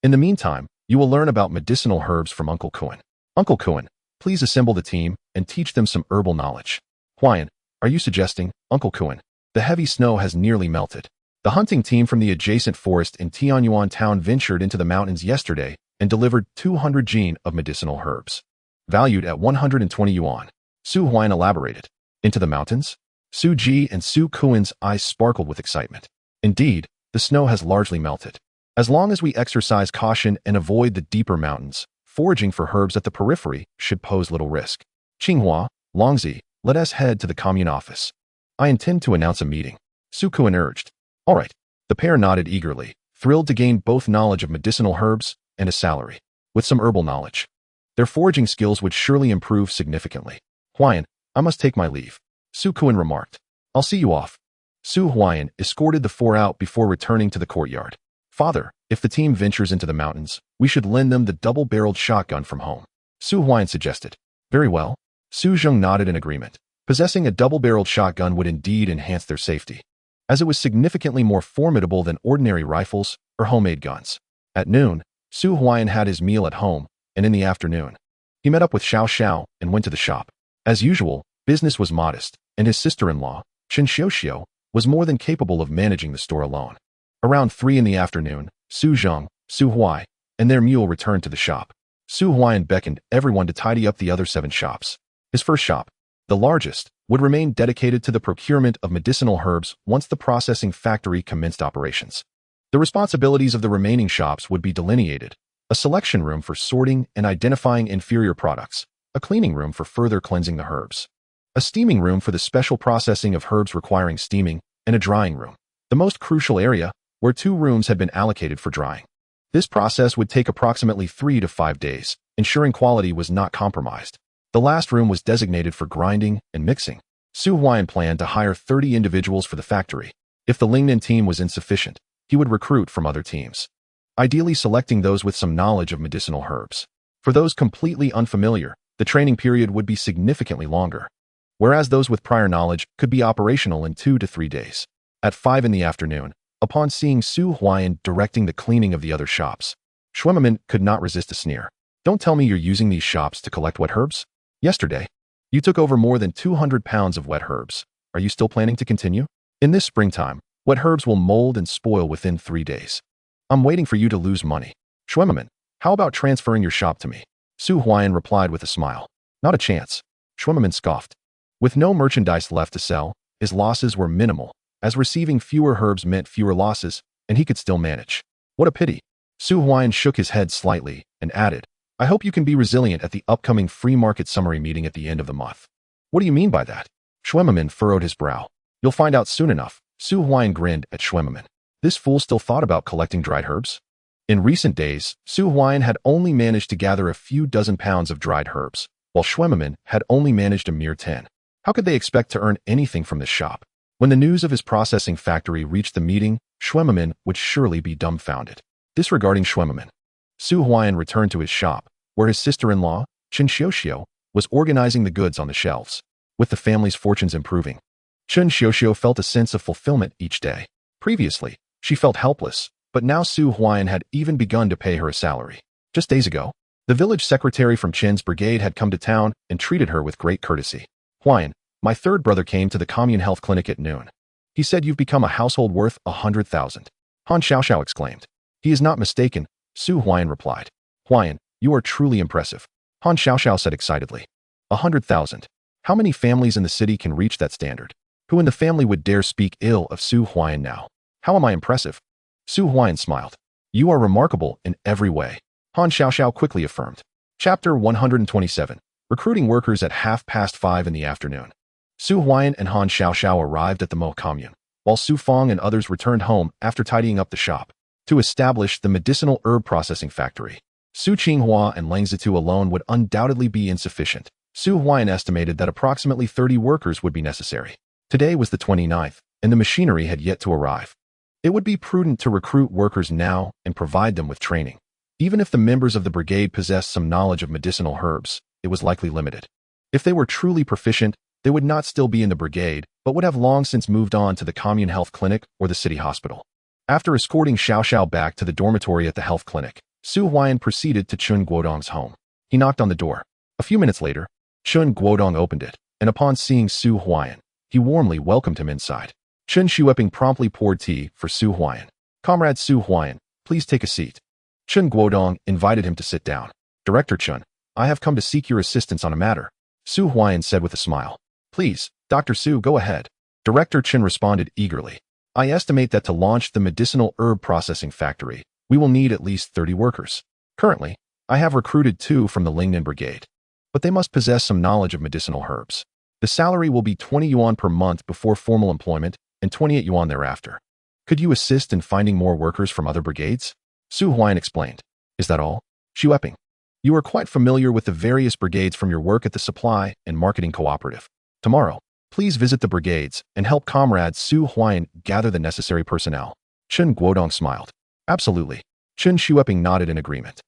Speaker 1: In the meantime, you will learn about medicinal herbs from Uncle Kuan. Uncle Kuan, please assemble the team and teach them some herbal knowledge. Huaiyan, are you suggesting, Uncle Kuan? The heavy snow has nearly melted. The hunting team from the adjacent forest in Tianyuan town ventured into the mountains yesterday and delivered 200 jin of medicinal herbs, valued at 120 yuan. Su Huaiyan elaborated. Into the mountains? Su Ji and Su Kuan's eyes sparkled with excitement. Indeed, the snow has largely melted. As long as we exercise caution and avoid the deeper mountains, foraging for herbs at the periphery should pose little risk. Qinghua, Longzi, let us head to the commune office. I intend to announce a meeting. Su Kuan urged. All right. The pair nodded eagerly, thrilled to gain both knowledge of medicinal herbs and a salary. With some herbal knowledge, their foraging skills would surely improve significantly. Huaiyan, I must take my leave. Su Kuan remarked. I'll see you off. Su Huaiyan escorted the four out before returning to the courtyard. Father, if the team ventures into the mountains, we should lend them the double-barreled shotgun from home. Su Huaiyan suggested. Very well. Su Zheng nodded in agreement. Possessing a double-barreled shotgun would indeed enhance their safety, as it was significantly more formidable than ordinary rifles or homemade guns. At noon, Su Huaiyan had his meal at home, and in the afternoon, he met up with Xiao Xiao and went to the shop. As usual, business was modest, and his sister-in-law, Chen Xiuxiu, was more than capable of managing the store alone. Around 3 in the afternoon, Su Zheng, Su Huai, and their mule returned to the shop. Su Huaiyan beckoned everyone to tidy up the other 7 shops. His first shop, the largest, would remain dedicated to the procurement of medicinal herbs once the processing factory commenced operations. The responsibilities of the remaining shops would be delineated: a selection room for sorting and identifying inferior products, a cleaning room for further cleansing the herbs, a steaming room for the special processing of herbs requiring steaming, and a drying room, the most crucial area, where 2 rooms had been allocated for drying. This process would take approximately 3 to 5 days, ensuring quality was not compromised. The last room was designated for grinding and mixing. Su Huaiyan planned to hire 30 individuals for the factory. If the Lingnan team was insufficient, he would recruit from other teams, ideally selecting those with some knowledge of medicinal herbs. For those completely unfamiliar, the training period would be significantly longer, whereas those with prior knowledge could be operational in 2 to 3 days. At 5 in the afternoon, upon seeing Su Huaiyan directing the cleaning of the other shops, Schwemmerman could not resist a sneer. Don't tell me you're using these shops to collect wet herbs? Yesterday, you took over more than 200 pounds of wet herbs. Are you still planning to continue? In this springtime, wet herbs will mold and spoil within 3 days. I'm waiting for you to lose money. Schwemmerman, how about transferring your shop to me? Su Huaiyan replied with a smile. Not a chance. Schwemmerman scoffed. With no merchandise left to sell, his losses were minimal, as receiving fewer herbs meant fewer losses, and he could still manage. What a pity. Su Huaiyan shook his head slightly and added, I hope you can be resilient at the upcoming free market summary meeting at the end of the month. What do you mean by that? Schwemmerman furrowed his brow. You'll find out soon enough. Su Huaiyan grinned at Schwemmerman. This fool still thought about collecting dried herbs? In recent days, Su Huaiyan had only managed to gather a few dozen pounds of dried herbs, while Schwemmerman had only managed a mere 10. How could they expect to earn anything from this shop? When the news of his processing factory reached the meeting, Schwemmerman would surely be dumbfounded. Disregarding Schwemmerman, Su Huaiyan returned to his shop, where his sister-in-law, Chen Xiuxiu, was organizing the goods on the shelves. With the family's fortunes improving, Chen Xiuxiu felt a sense of fulfillment each day. Previously, she felt helpless, but now Su Huaiyan had even begun to pay her a salary. Just days ago, the village secretary from Chen's brigade had come to town and treated her with great courtesy. Huaiyan, my third brother came to the commune health clinic at noon. He said you've become a household worth 100,000. Han Xiaoxiao exclaimed. He is not mistaken, Su Huaiyan replied. Huaiyan, you are truly impressive. Han Xiaoxiao said excitedly. 100,000. How many families in the city can reach that standard? Who in the family would dare speak ill of Su Huaiyan now? How am I impressive? Su Huaiyan smiled. You are remarkable in every way. Han Xiaoxiao quickly affirmed. Chapter 127. Recruiting workers at 5:30 in the afternoon. Su Huaiyan and Han Xiaoxiao arrived at the Mo commune, while Su Feng and others returned home after tidying up the shop to establish the medicinal herb processing factory. Su Qinghua and Lang Zitu alone would undoubtedly be insufficient. Su Huaiyan estimated that approximately 30 workers would be necessary. Today was the 29th, and the machinery had yet to arrive. It would be prudent to recruit workers now and provide them with training. Even if the members of the brigade possessed some knowledge of medicinal herbs, it was likely limited. If they were truly proficient, they would not still be in the brigade, but would have long since moved on to the commune health clinic or the city hospital. After escorting Xiaoxiao back to the dormitory at the health clinic, Su Huaiyan proceeded to Chun Guodong's home. He knocked on the door. A few minutes later, Chun Guodong opened it, and upon seeing Su Huaiyan, he warmly welcomed him inside. Chun Xueping promptly poured tea for Su Huaiyan. Comrade Su Huaiyan, please take a seat. Chun Guodong invited him to sit down. Director Chun, I have come to seek your assistance on a matter, Su Huaiyan said with a smile. Please, Dr. Su, go ahead. Director Chun responded eagerly. I estimate that to launch the medicinal herb processing factory, we will need at least 30 workers. Currently, I have recruited 2 from the Lingnan brigade, but they must possess some knowledge of medicinal herbs. The salary will be 20 yuan per month before formal employment and 28 yuan thereafter. Could you assist in finding more workers from other brigades? Su Huaiyan explained. Is that all? Xueping, you are quite familiar with the various brigades from your work at the supply and marketing cooperative. Tomorrow, please visit the brigades and help comrade Su Huaiyan gather the necessary personnel. Chun Guodong smiled. Absolutely. Chun Xueping nodded in agreement.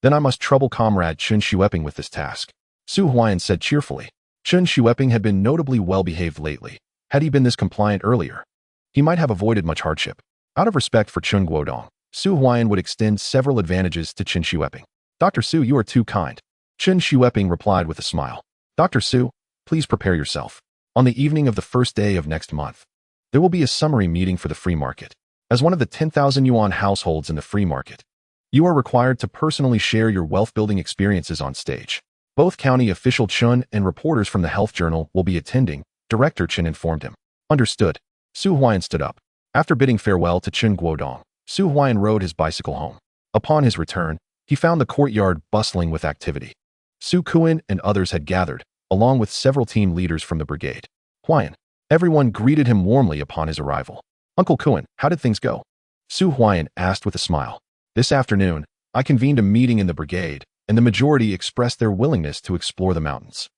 Speaker 1: Then I must trouble comrade Chun Xueping with this task, Su Huaiyan said cheerfully. Chun Xueping had been notably well-behaved lately. Had he been this compliant earlier, he might have avoided much hardship. Out of respect for Chun Guodong, Su Huaiyan would extend several advantages to Chun Xueping. Dr. Su, you are too kind, Chun Xueping replied with a smile. Dr. Su, please prepare yourself. On the evening of the first day of next month, there will be a summary meeting for the free market. As one of the 10,000 yuan households in the free market, you are required to personally share your wealth-building experiences on stage. Both county official Chun and reporters from the health journal will be attending, Director Chun informed him. Understood. Su Huaiyan stood up. After bidding farewell to Chun Guodong, Su Huaiyan rode his bicycle home. Upon his return, he found the courtyard bustling with activity. Su Kuan and others had gathered, along with several team leaders from the brigade. Huaiyan. Everyone greeted him warmly upon his arrival. Uncle Kuan, how did things go? Su Huaiyan asked with a smile. This afternoon, I convened a meeting in the brigade, and the majority expressed their willingness to explore the mountains.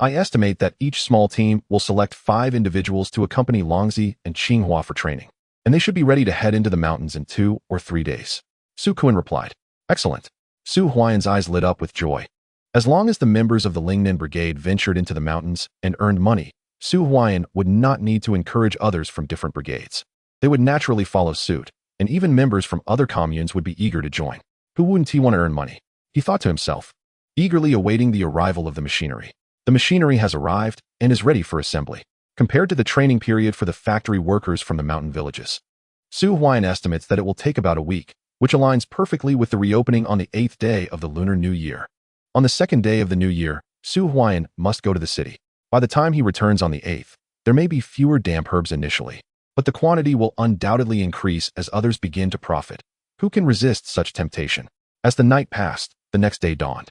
Speaker 1: I estimate that each small team will select 5 individuals to accompany Longzi and Qinghua for training, and they should be ready to head into the mountains in 2 or 3 days. Su Kuan replied. Excellent. Su Huaiyan's eyes lit up with joy. As long as the members of the Lingnan brigade ventured into the mountains and earned money, Su Huaiyan would not need to encourage others from different brigades. They would naturally follow suit, and even members from other communes would be eager to join. Who wouldn't he want to earn money? He thought to himself, eagerly awaiting the arrival of the machinery. The machinery has arrived and is ready for assembly. Compared to the training period for the factory workers from the mountain villages, Su Huaiyan estimates that it will take about a week, which aligns perfectly with the reopening on the 8th day of the Lunar New Year. On the 2nd day of the New Year, Su Huaiyan must go to the city. By the time he returns on the 8th, there may be fewer damp herbs initially, but the quantity will undoubtedly increase as others begin to profit. Who can resist such temptation? As the night passed, the next day dawned.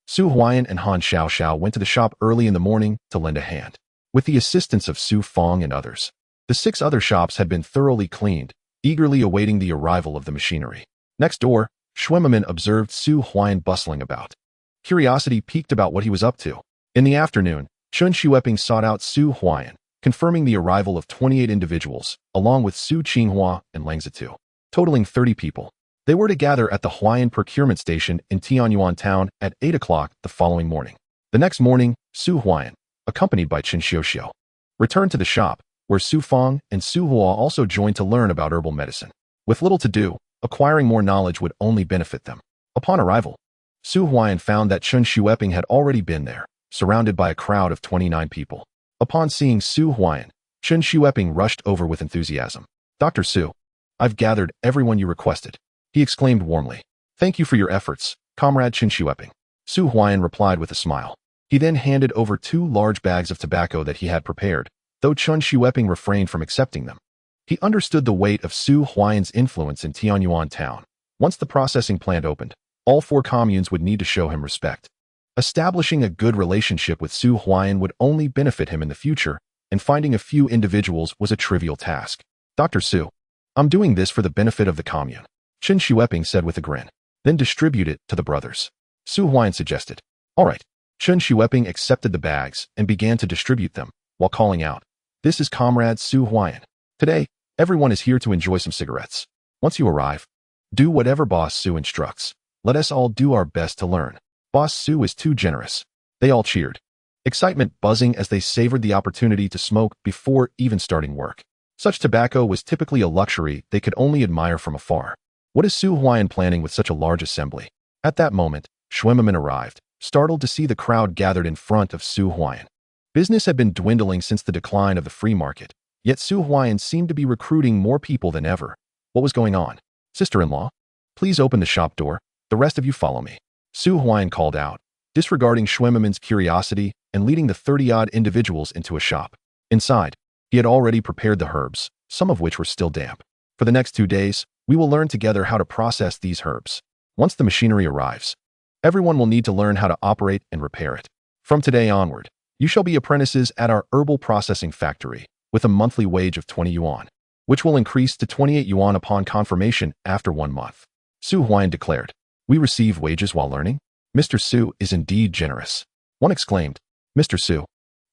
Speaker 1: Su Huaiyan and Han Xiaoxiao went to the shop early in the morning to lend a hand. With the assistance of Su Feng and others, the 6 other shops had been thoroughly cleaned, eagerly awaiting the arrival of the machinery. Next door, Xuemamin observed Su Huaiyan bustling about. Curiosity piqued about what he was up to. In the afternoon, Chun Xueping sought out Su Huaiyan, confirming the arrival of 28 individuals, along with Su Qinghua and Lang Zitu, totaling 30 people. They were to gather at the Huaian procurement station in Tianyuan town at 8 o'clock the following morning. The next morning, Su Huaiyan, accompanied by Qin Xiuxiu, returned to the shop, where Su Feng and Su Hua also joined to learn about herbal medicine. With little to do, Acquiring more knowledge would only benefit them. Upon arrival, Su Huaiyan found that Chen Xueping had already been there, surrounded by a crowd of 29 people. Upon seeing Su Huaiyan, Chen Xueping rushed over with enthusiasm. "Dr. Su, I've gathered everyone you requested," he exclaimed warmly. "Thank you for your efforts, Comrade Chen Xueping." Su Huaiyan replied with a smile. He then handed over 2 large bags of tobacco that he had prepared, though Chen Xueping refrained from accepting them. He understood the weight of Su Huaiyan's influence in Tianyuan town. Once the processing plant opened, all 4 communes would need to show him respect. Establishing a good relationship with Su Huaiyan would only benefit him in the future, and finding a few individuals was a trivial task. "Dr. Su, I'm doing this for the benefit of the commune," Chen Xueping said with a grin. "Then distribute it to the brothers," Su Huaiyan suggested. "All right." Chen Xueping accepted the bags and began to distribute them, while calling out, "This is Comrade Su Huaiyan. Today, everyone is here to enjoy some cigarettes. Once you arrive, do whatever Boss Su instructs. Let us all do our best to learn. Boss Su is too generous." They all cheered, excitement buzzing as they savored the opportunity to smoke before even starting work. Such tobacco was typically a luxury they could only admire from afar. What is Su Huaiyan planning with such a large assembly? At that moment, Schwimmerman arrived, startled to see the crowd gathered in front of Su Huaiyan. Business had been dwindling since the decline of the free market, yet Su Huaiyan seemed to be recruiting more people than ever. What was going on? "Sister-in-law, please open the shop door. The rest of you follow me," Su Huaiyan called out, disregarding Schwimmerman's curiosity and leading the 30-odd individuals into a shop. Inside, he had already prepared the herbs, some of which were still damp. "For the next 2 days, we will learn together how to process these herbs. Once the machinery arrives, everyone will need to learn how to operate and repair it. From today onward, you shall be apprentices at our herbal processing factory, with a monthly wage of 20 yuan, which will increase to 28 yuan upon confirmation after 1 month," Su Huaiyan declared. "We receive wages while learning? Mr. Su is indeed generous." One exclaimed, "Mr. Su,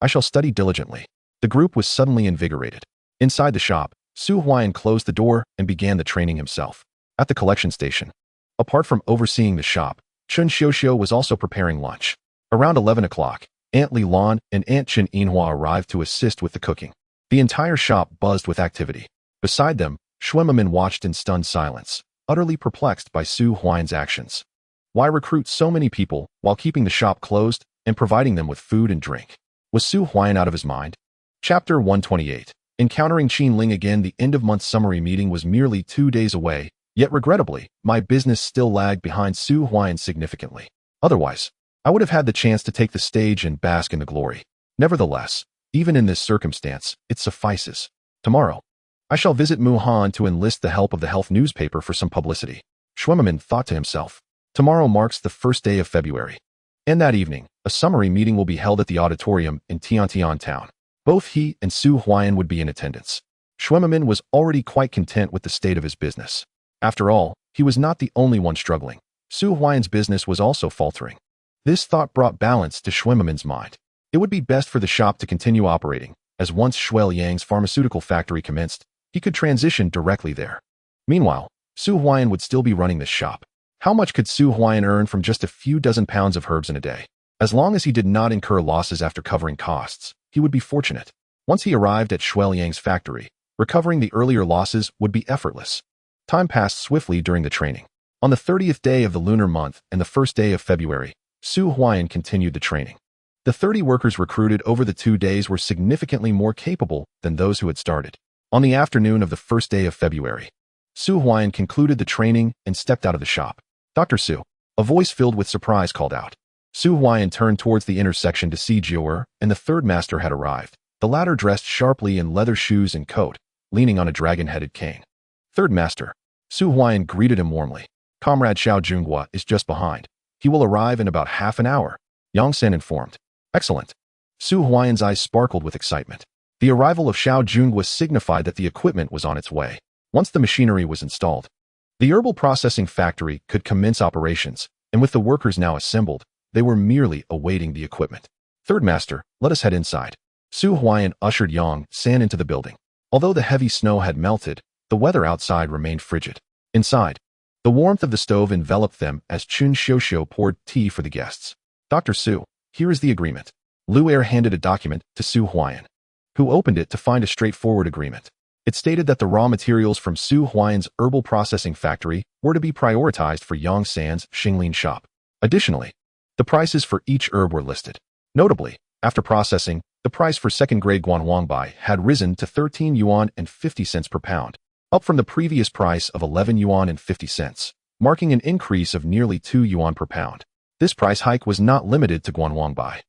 Speaker 1: I shall study diligently." The group was suddenly invigorated. Inside the shop, Su Huaiyan closed the door and began the training himself. At the collection station, apart from overseeing the shop, Chen Xiuxiu was also preparing lunch. Around 11 o'clock, Aunt Li Lan and Aunt Chen Yinhua arrived to assist with the cooking. The entire shop buzzed with activity. Beside them, Schwimmerman watched in stunned silence, utterly perplexed by Su Huaiyan's actions. Why recruit so many people while keeping the shop closed and providing them with food and drink? Was Su Huaiyan out of his mind? Chapter 128. Encountering Qin Ling again. The end-of-month summary meeting was merely 2 days away, yet regrettably, my business still lagged behind Su Huaiyan significantly. Otherwise, I would have had the chance to take the stage and bask in the glory. Nevertheless, even in this circumstance, it suffices. Tomorrow, I shall visit Muhan to enlist the help of the health newspaper for some publicity. Schwimmerman thought to himself. Tomorrow marks the first day of February. And that evening, a summary meeting will be held at the auditorium in Tiantian town. Both he and Su Huaiyan would be in attendance. Schwimmerman was already quite content with the state of his business. After all, he was not the only one struggling. Su Huaiyan's business was also faltering. This thought brought balance to Schwimmerman's mind. It would be best for the shop to continue operating, as once Shuel Yang's pharmaceutical factory commenced, he could transition directly there. Meanwhile, Su Huaiyan would still be running this shop. How much could Su Huaiyan earn from just a few dozen pounds of herbs in a day? As long as he did not incur losses after covering costs, he would be fortunate. Once he arrived at Shuel Yang's factory, recovering the earlier losses would be effortless. Time passed swiftly during the training. On the 30th day of the lunar month and the first day of February, Su Huaiyan continued the training. The 30 workers recruited over the 2 days were significantly more capable than those who had started. On the afternoon of the first day of February, Su Huaiyan concluded the training and stepped out of the shop. "Dr. Su," a voice filled with surprise called out. Su Huaiyan turned towards the intersection to see Jiu'er, and the third master had arrived, the latter dressed sharply in leather shoes and coat, leaning on a dragon-headed cane. "Third master," Su Huaiyan greeted him warmly. "Comrade Xiao Junghua is just behind. He will arrive in about half an hour," Yang Sen informed. "Excellent." Su Huaiyan's eyes sparkled with excitement. The arrival of Xiao Junghua signified that the equipment was on its way. Once the machinery was installed, the herbal processing factory could commence operations, and with the workers now assembled, they were merely awaiting the equipment. "Third master, let us head inside." Su Huaiyan ushered Yang San into the building. Although the heavy snow had melted, the weather outside remained frigid. Inside, the warmth of the stove enveloped them as Chen Xiuxiu poured tea for the guests. "Dr. Su, here is the agreement." Lu Er handed a document to Su Huaiyan, who opened it to find a straightforward agreement. It stated that the raw materials from Su Huaian's herbal processing factory were to be prioritized for Yang San's Xinglin shop. Additionally, the prices for each herb were listed. Notably, after processing, the price for second-grade guanhuangbai had risen to 13 yuan and 50 cents per pound, up from the previous price of 11 yuan and 50 cents, marking an increase of nearly 2 yuan per pound. This price hike was not limited to guanhuangbai.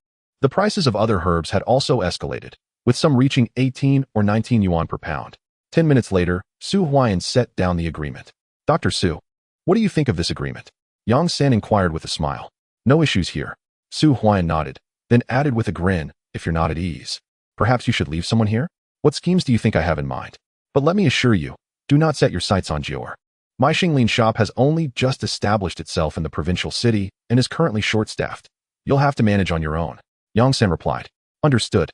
Speaker 1: The prices of other herbs had also escalated, with some reaching 18 or 19 yuan per pound. 10 minutes later, Su Huaian set down the agreement. Dr. Su, what do you think of this agreement? Yang San inquired with a smile. No issues here. Su Huaian nodded, then added with a grin, if you're not at ease, perhaps you should leave someone here? What schemes do you think I have in mind? But let me assure you, do not set your sights on Jior. My Xinglin shop has only just established itself in the provincial city and is currently short-staffed. You'll have to manage on your own. Yang San replied. Understood.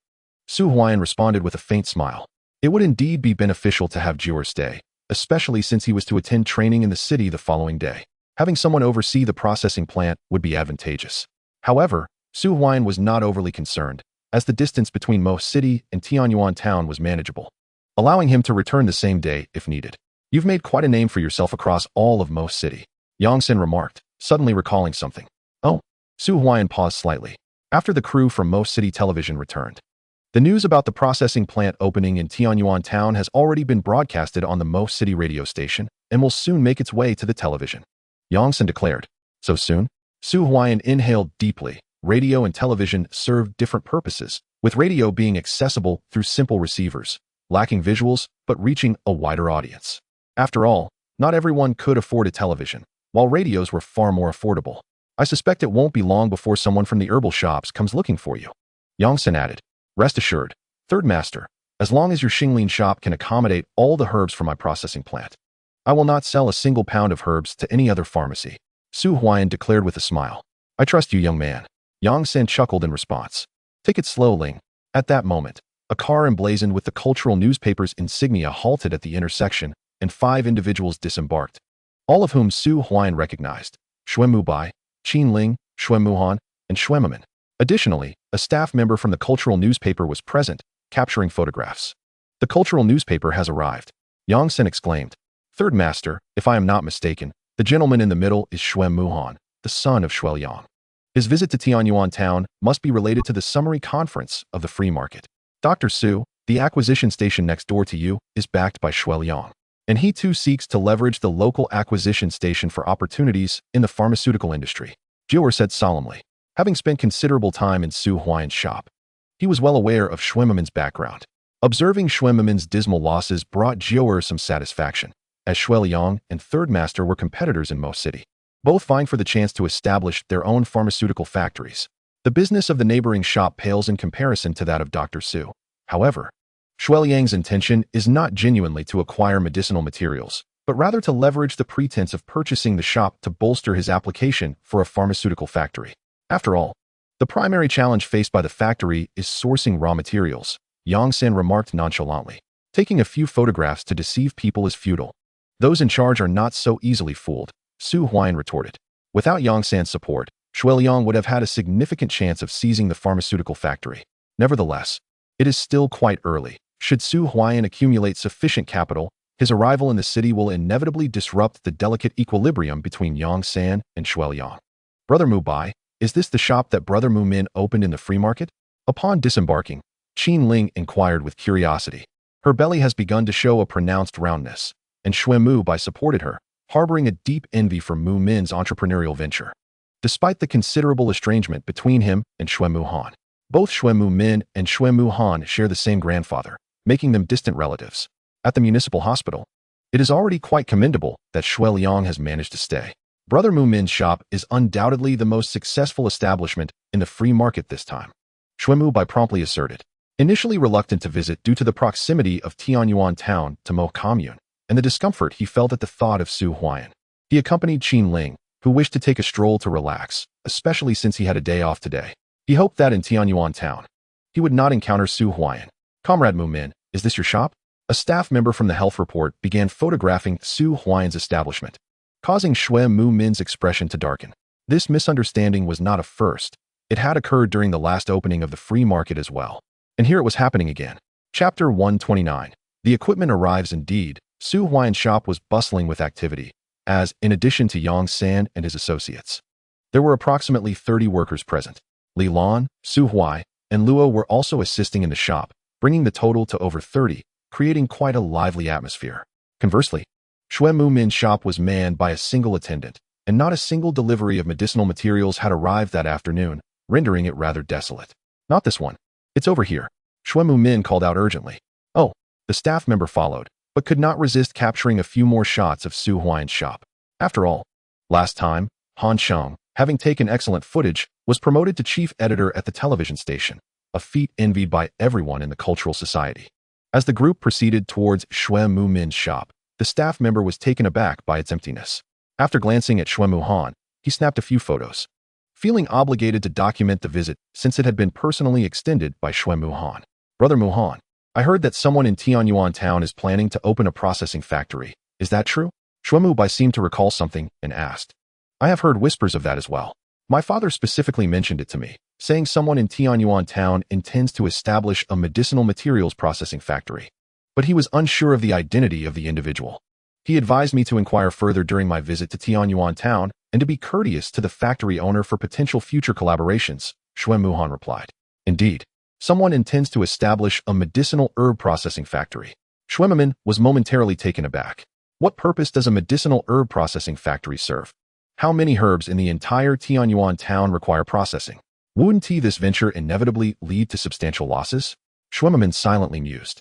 Speaker 1: Su Huaian responded with a faint smile. It would indeed be beneficial to have Jior stay, especially since he was to attend training in the city the following day. Having someone oversee the processing plant would be advantageous. However, Su Huaian was not overly concerned, as the distance between Mo City and Tianyuan town was manageable, allowing him to return the same day if needed. You've made quite a name for yourself across all of Mo City, Yang San remarked, suddenly recalling something. Oh, Su Huaian paused slightly. After the crew from Mo City Television returned, the news about the processing plant opening in Tianyuan town has already been broadcasted on the Mo City radio station and will soon make its way to the television. Yang San declared. So soon? Su Huaian inhaled deeply. Radio and television served different purposes, with radio being accessible through simple receivers, lacking visuals but reaching a wider audience. After all, not everyone could afford a television, while radios were far more affordable. I suspect it won't be long before someone from the herbal shops comes looking for you. Yang San added. Rest assured, Third Master, as long as your Xinglin shop can accommodate all the herbs from my processing plant, I will not sell a single pound of herbs to any other pharmacy, Su Huaian declared with a smile. I trust you, young man. Yang San chuckled in response. Take it slow, Ling. At that moment, a car emblazoned with the cultural newspaper's insignia halted at the intersection, and 5 individuals disembarked, all of whom Su Huaian recognized: Xuanmu Bai, Qin Ling, Xuanmu Han, and Xuanmaman. Additionally, a staff member from the cultural newspaper was present, capturing photographs. The cultural newspaper has arrived, Yang San exclaimed. Third Master, if I am not mistaken, the gentleman in the middle is Xuanmu Han, the son of Xueliang. His visit to Tianyuan town must be related to the summary conference of the free market. Dr. Su, the acquisition station next door to you, is backed by Xueliang, and he too seeks to leverage the local acquisition station for opportunities in the pharmaceutical industry, Jior said solemnly. Having spent considerable time in Su Huaian's shop, he was well aware of Xuanmaman's background. Observing Xuanmaman's dismal losses brought Jior some satisfaction, as Xueliang and Third Master were competitors in Mo City, both vying for the chance to establish their own pharmaceutical factories. The business of the neighboring shop pales in comparison to that of Dr. Su. However, Xueliang's intention is not genuinely to acquire medicinal materials, but rather to leverage the pretense of purchasing the shop to bolster his application for a pharmaceutical factory. After all, the primary challenge faced by the factory is sourcing raw materials, Yang San remarked nonchalantly. Taking a few photographs to deceive people is futile. Those in charge are not so easily fooled, Su Huaian retorted. Without Yang San's support, Xueliang would have had a significant chance of seizing the pharmaceutical factory. Nevertheless, it is still quite early. Should Su Huaian accumulate sufficient capital, his arrival in the city will inevitably disrupt the delicate equilibrium between Yang San and Xueliang. Brother Mu Bai, is this the shop that Brother Mu Min opened in the free market? Upon disembarking, Qin Ling inquired with curiosity. Her belly has begun to show a pronounced roundness, and Xuanmu Bai supported her, harboring a deep envy for Mu Min's entrepreneurial venture. Despite the considerable estrangement between him and Xuanmu Han, both Xuanmu Min and Xuanmu Han share the same grandfather, making them distant relatives. At the municipal hospital, it is already quite commendable that Xueliang has managed to stay. Brother Mu Min's shop is undoubtedly the most successful establishment in the free market this time, Xuanmu Bai promptly asserted. Initially reluctant to visit due to the proximity of Tianyuan town to Mo commune, and the discomfort he felt at the thought of Su Huaian, he accompanied Qin Ling, who wished to take a stroll to relax, especially since he had a day off today. He hoped that in Tianyuan town, he would not encounter Su Huaian. Comrade Mu Min, is this your shop? A staff member from the health report began photographing Su Huaian's establishment, causing Xuanmu Min's expression to darken. This misunderstanding was not a first. It had occurred during the last opening of the free market as well. And here it was happening again. Chapter 129. The equipment arrives indeed. Su Huaiyan's shop was bustling with activity, as, in addition to Yang San and his associates, there were approximately 30 workers present. Li Lan, Su Huai, and Luo were also assisting in the shop, bringing the total to over 30, creating quite a lively atmosphere. Conversely, Xue Mumin's shop was manned by a single attendant, and not a single delivery of medicinal materials had arrived that afternoon, rendering it rather desolate. Not this one. It's over here. Xue Mumin called out urgently. Oh, the staff member followed, but could not resist capturing a few more shots of Su Huaiyan's shop. After all, last time, Han Sheng, having taken excellent footage, was promoted to chief editor at the television station, a feat envied by everyone in the cultural society. As the group proceeded towards Xue Mumin's shop, the staff member was taken aback by its emptiness. After glancing at Xue Muhan, he snapped a few photos, feeling obligated to document the visit since it had been personally extended by Xue Muhan. Brother Muhan, I heard that someone in Tianyuan town is planning to open a processing factory. Is that true? Xue Mubai seemed to recall something and asked. I have heard whispers of that as well. My father specifically mentioned it to me, saying someone in Tianyuan town intends to establish a medicinal materials processing factory. But he was unsure of the identity of the individual. He advised me to inquire further during my visit to Tianyuan town and to be courteous to the factory owner for potential future collaborations, Xue Muhan replied. Indeed, someone intends to establish a medicinal herb processing factory. Xue Mumin was momentarily taken aback. What purpose does a medicinal herb processing factory serve? How many herbs in the entire Tianyuan town require processing? Wouldn't this venture inevitably lead to substantial losses? Xue Mumin silently mused.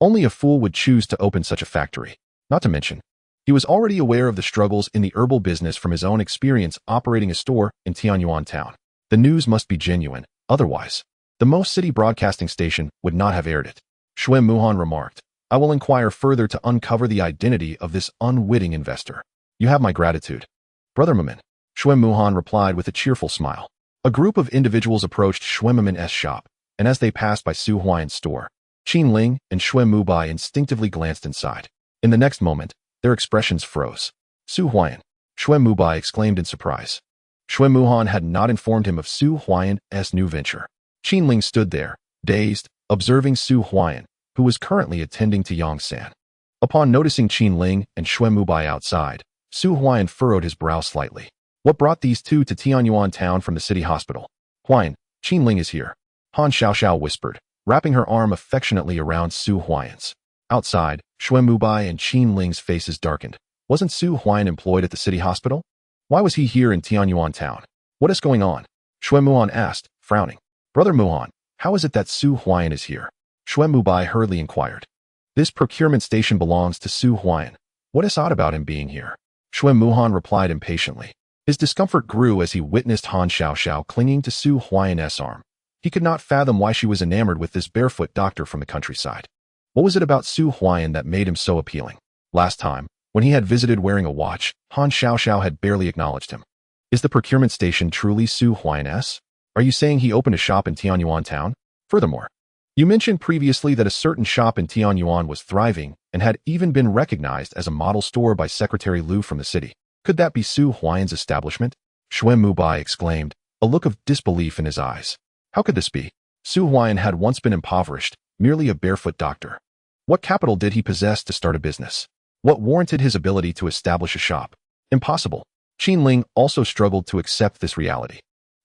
Speaker 1: Only a fool would choose to open such a factory. Not to mention, he was already aware of the struggles in the herbal business from his own experience operating a store in Tianyuan town. The news must be genuine, otherwise, the most city broadcasting station would not have aired it. Xue Muhan remarked, I will inquire further to uncover the identity of this unwitting investor. You have my gratitude. Brother Mumin, Xue Muhan replied with a cheerful smile. A group of individuals approached Xue Mumin's shop, and as they passed by Su Huaiyan's store, Qin Ling and Xue Mubai instinctively glanced inside. In the next moment, their expressions froze. Su Huaiyan, Xue Mubai exclaimed in surprise. Xue Muhan had not informed him of Su Huaiyan's new venture. Qin Ling stood there, dazed, observing Su Huaiyan, who was currently attending to Yang San. Upon noticing Qin Ling and Xue Mubai outside, Su Huaiyan furrowed his brow slightly. What brought these two to Tianyuan town from the city hospital? Huaiyan, Qin Ling is here, Han Xiaoxiao whispered, wrapping her arm affectionately around Su Huaiyan's. Outside, Xue Mubai and Qin Ling's faces darkened. Wasn't Su Huaiyan employed at the city hospital? Why was he here in Tianyuan town? What is going on? Xue Muhan asked, frowning. Brother Muhan, how is it that Su Huaiyan is here? Xue Mubai hurriedly inquired. This procurement station belongs to Su Huaiyan. What is odd about him being here? Xue Muhan replied impatiently. His discomfort grew as he witnessed Han Xiaoxiao clinging to Su Huaiyan's arm. He could not fathom why she was enamored with this barefoot doctor from the countryside. What was it about Su Huaiyan that made him so appealing? Last time, when he had visited wearing a watch, Han Xiaoxiao had barely acknowledged him. Is the procurement station truly Su Huaiyan's? Are you saying he opened a shop in Tianyuan town? Furthermore, you mentioned previously that a certain shop in Tianyuan was thriving and had even been recognized as a model store by Secretary Liu from the city. Could that be Su Huaiyan's establishment? Xue Mubai exclaimed, a look of disbelief in his eyes. How could this be? Su Huaiyan had once been impoverished, merely a barefoot doctor. What capital did he possess to start a business? What warranted his ability to establish a shop? Impossible. Qin Ling also struggled to accept this reality.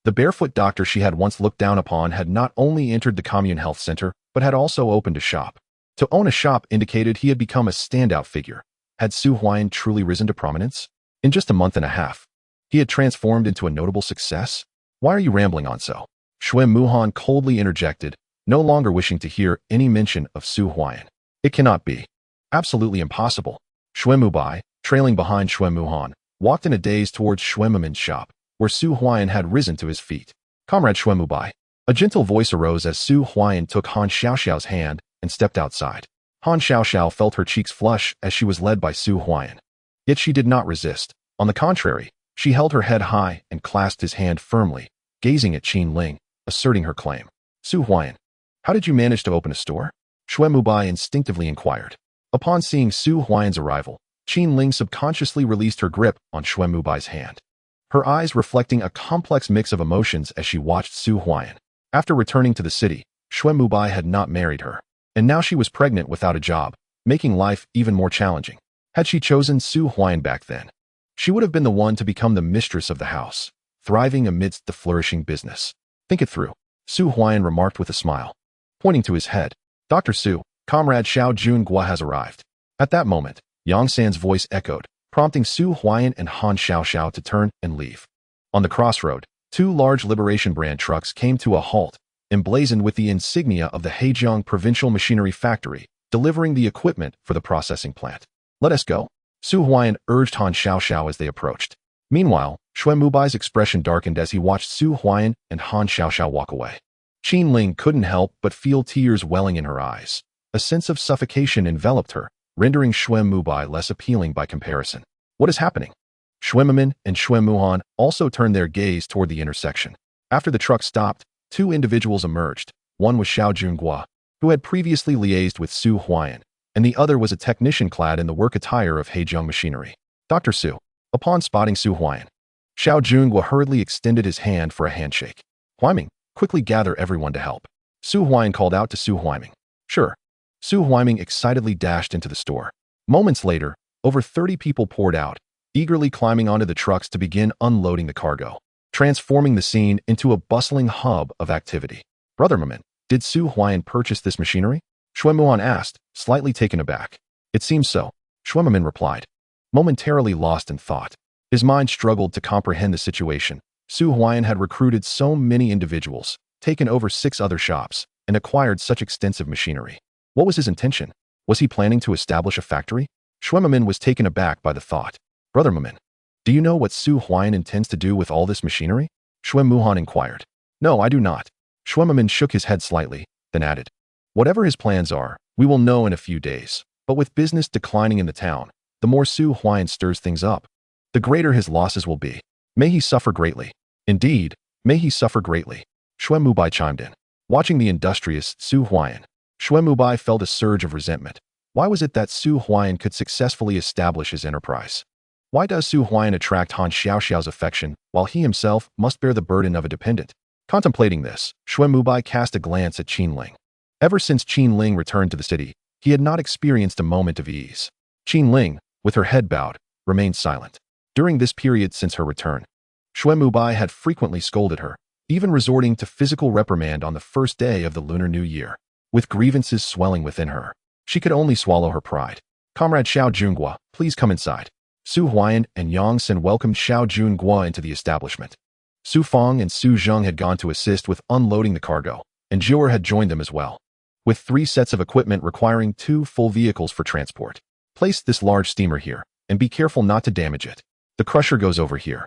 Speaker 1: The barefoot doctor she had once looked down upon had not only entered the commune health center, but had also opened a shop. To own a shop indicated he had become a standout figure. Had Su Huaiyan truly risen to prominence? In just a month and a half, he had transformed into a notable success? Why are you rambling on so? Xue Muhan coldly interjected, no longer wishing to hear any mention of Su Huaiyan. It cannot be. Absolutely impossible. Xue Mubai, trailing behind Xue Muhan, walked in a daze towards Xue Mumin's shop, where Su Huaiyan had risen to his feet. Comrade Xue Mubai. A gentle voice arose as Su Huaiyan took Han Xiaoxiao's hand and stepped outside. Han Xiaoxiao felt her cheeks flush as she was led by Su Huaiyan. Yet she did not resist. On the contrary, she held her head high and clasped his hand firmly, gazing at Qin Ling, asserting her claim. Su Huaiyan, how did you manage to open a store? Xue Mubai instinctively inquired. Upon seeing Su Huaiyan's arrival, Qin Ling subconsciously released her grip on Xue Mubai's hand, her eyes reflecting a complex mix of emotions as she watched Su Huaiyan. After returning to the city, Xue Mubai had not married her, and now she was pregnant without a job. making life even more challenging. Had she chosen Su Huaiyan back then, she would have been the one to become the mistress of the house, thriving amidst the flourishing business. Think it through, Su Huaiyan remarked with a smile. Pointing to his head, Dr. Su, Comrade Xiao Jun-Gua has arrived. At that moment, Yang San's voice echoed, prompting Su Huaiyan and Han Xiaoxiao to turn and leave. On the crossroad, two large Liberation brand trucks came to a halt, emblazoned with the insignia of the Hejiang Provincial Machinery Factory, delivering the equipment for the processing plant. Let us go, Su Huaiyan urged Han Xiaoxiao as they approached. Meanwhile, Xue Mubai's expression darkened as he watched Su Huaiyan and Han Xiaoxiao walk away. Qin Ling couldn't help but feel tears welling in her eyes. A sense of suffocation enveloped her, rendering Xue Mubai less appealing by comparison. What is happening? Xue Mimin and Xue Muhan also turned their gaze toward the intersection. After the truck stopped, two individuals emerged. One was Xiao Jun-Gua, who had previously liaised with Su Huaiyan, and the other was a technician clad in the work attire of Hejiang Machinery. Dr. Su. Upon spotting Su Huaiyan, Xiao Jun-Gua hurriedly extended his hand for a handshake. Huaiming, quickly gather everyone to help. Su Huaiyan called out to Su Huaiming. Sure. Su Huaiming excitedly dashed into the store. Moments later, over 30 people poured out, eagerly climbing onto the trucks to begin unloading the cargo, transforming the scene into a bustling hub of activity. Brother Mimin, did Su Huaiyan purchase this machinery? Xue Muhan asked, slightly taken aback. It seems so, Xue Mimin replied. Momentarily lost in thought, his mind struggled to comprehend the situation. Su Huaiyan had recruited so many individuals, taken over 6 other shops, and acquired such extensive machinery. What was his intention? Was he planning to establish a factory? Xue Mimin was taken aback by the thought. Brother Mimin, do you know what Su Huaiyan intends to do with all this machinery? Xue Muhan inquired. No, I do not. Xue Mimin shook his head slightly, then added. Whatever his plans are, we will know in a few days. But with business declining in the town, the more Su Huaiyan stirs things up, the greater his losses will be. May he suffer greatly. Indeed, may he suffer greatly. Xue Mubai chimed in. Watching the industrious Su Huaiyan, Xue Mubai felt a surge of resentment. Why was it that Su Huaiyan could successfully establish his enterprise? Why does Su Huaiyan attract Han Xiaoxiao's affection, while he himself must bear the burden of a dependent? Contemplating this, Xue Mubai cast a glance at Qin Ling. Ever since Qin Ling returned to the city, he had not experienced a moment of ease. Qin Ling, with her head bowed, remained silent. During this period since her return, Xue Mubai had frequently scolded her, even resorting to physical reprimand on the first day of the Lunar New Year. With grievances swelling within her, she could only swallow her pride. Comrade Xiao Jun-Gua, please come inside. Su Huaiyan and Yang San welcomed Xiao Jun-Gua into the establishment. Su Feng and Su Zheng had gone to assist with unloading the cargo, and Jiu'er had joined them as well. With 3 sets of equipment requiring 2 full vehicles for transport. Place this large steamer here, and be careful not to damage it. The crusher goes over here.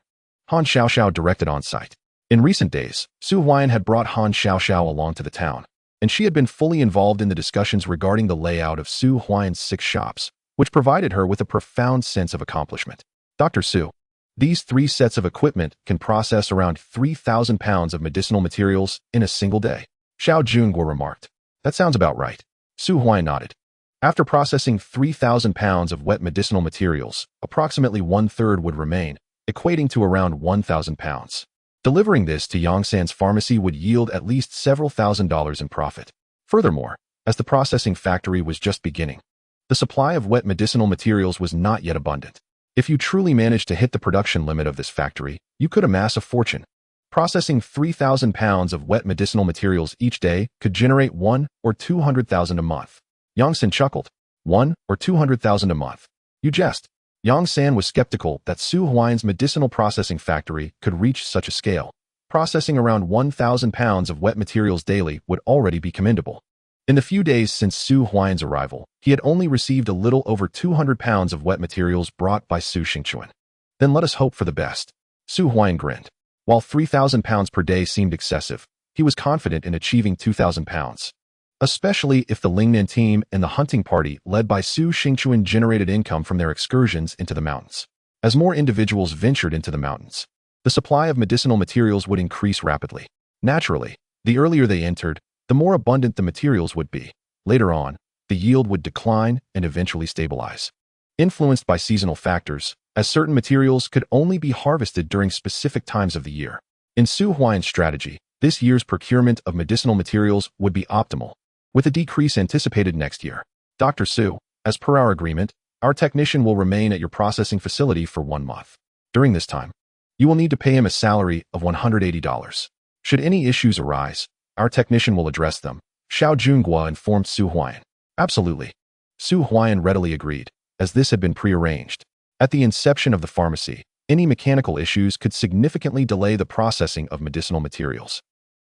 Speaker 1: Han Xiaoxiao directed on site. In recent days, Su Huaiyan had brought Han Xiaoxiao along to the town, and she had been fully involved in the discussions regarding the layout of Su Huaiyan's 6 shops, which provided her with a profound sense of accomplishment. Dr. Su, these 3 sets of equipment can process around 3,000 pounds of medicinal materials in a single day, Xiao Jun-Gua remarked. That sounds about right. Su Huaiyan nodded. After processing 3,000 pounds of wet medicinal materials, approximately 1/3 would remain, equating to around 1,000 pounds. Delivering this to Yang San's pharmacy would yield at least several $1,000s in profit. Furthermore, as the processing factory was just beginning, the supply of wet medicinal materials was not yet abundant. If you truly managed to hit the production limit of this factory, you could amass a fortune. Processing 3,000 pounds of wet medicinal materials each day could generate 1 or 200,000 a month. Yang San chuckled. 1 or 200,000 a month. You jest. Yang San was skeptical that Su Huaiyan's medicinal processing factory could reach such a scale. Processing around 1,000 pounds of wet materials daily would already be commendable. In the few days since Su Huaiyan's arrival, he had only received a little over 200 pounds of wet materials brought by Su Xingchuan. Then let us hope for the best. Su Huaiyan grinned. While 3,000 pounds per day seemed excessive, he was confident in achieving 2,000 pounds. Especially if the Lingnan team and the hunting party led by Su Xingchuan generated income from their excursions into the mountains. As more individuals ventured into the mountains, the supply of medicinal materials would increase rapidly. Naturally, the earlier they entered, the more abundant the materials would be. Later on, the yield would decline and eventually stabilize. Influenced by seasonal factors, as certain materials could only be harvested during specific times of the year. In Su Huaiyan's strategy, this year's procurement of medicinal materials would be optimal, with a decrease anticipated next year. Dr. Su, As per our agreement, our technician will remain at your processing facility for 1 month. During this time, you will need to pay him a salary of $180. Should any issues arise, our technician will address them, Xiao Junghua informed Su Huaiyan. Absolutely. Su Huaiyan readily agreed, as this had been prearranged. At the inception of the pharmacy, any mechanical issues could significantly delay the processing of medicinal materials,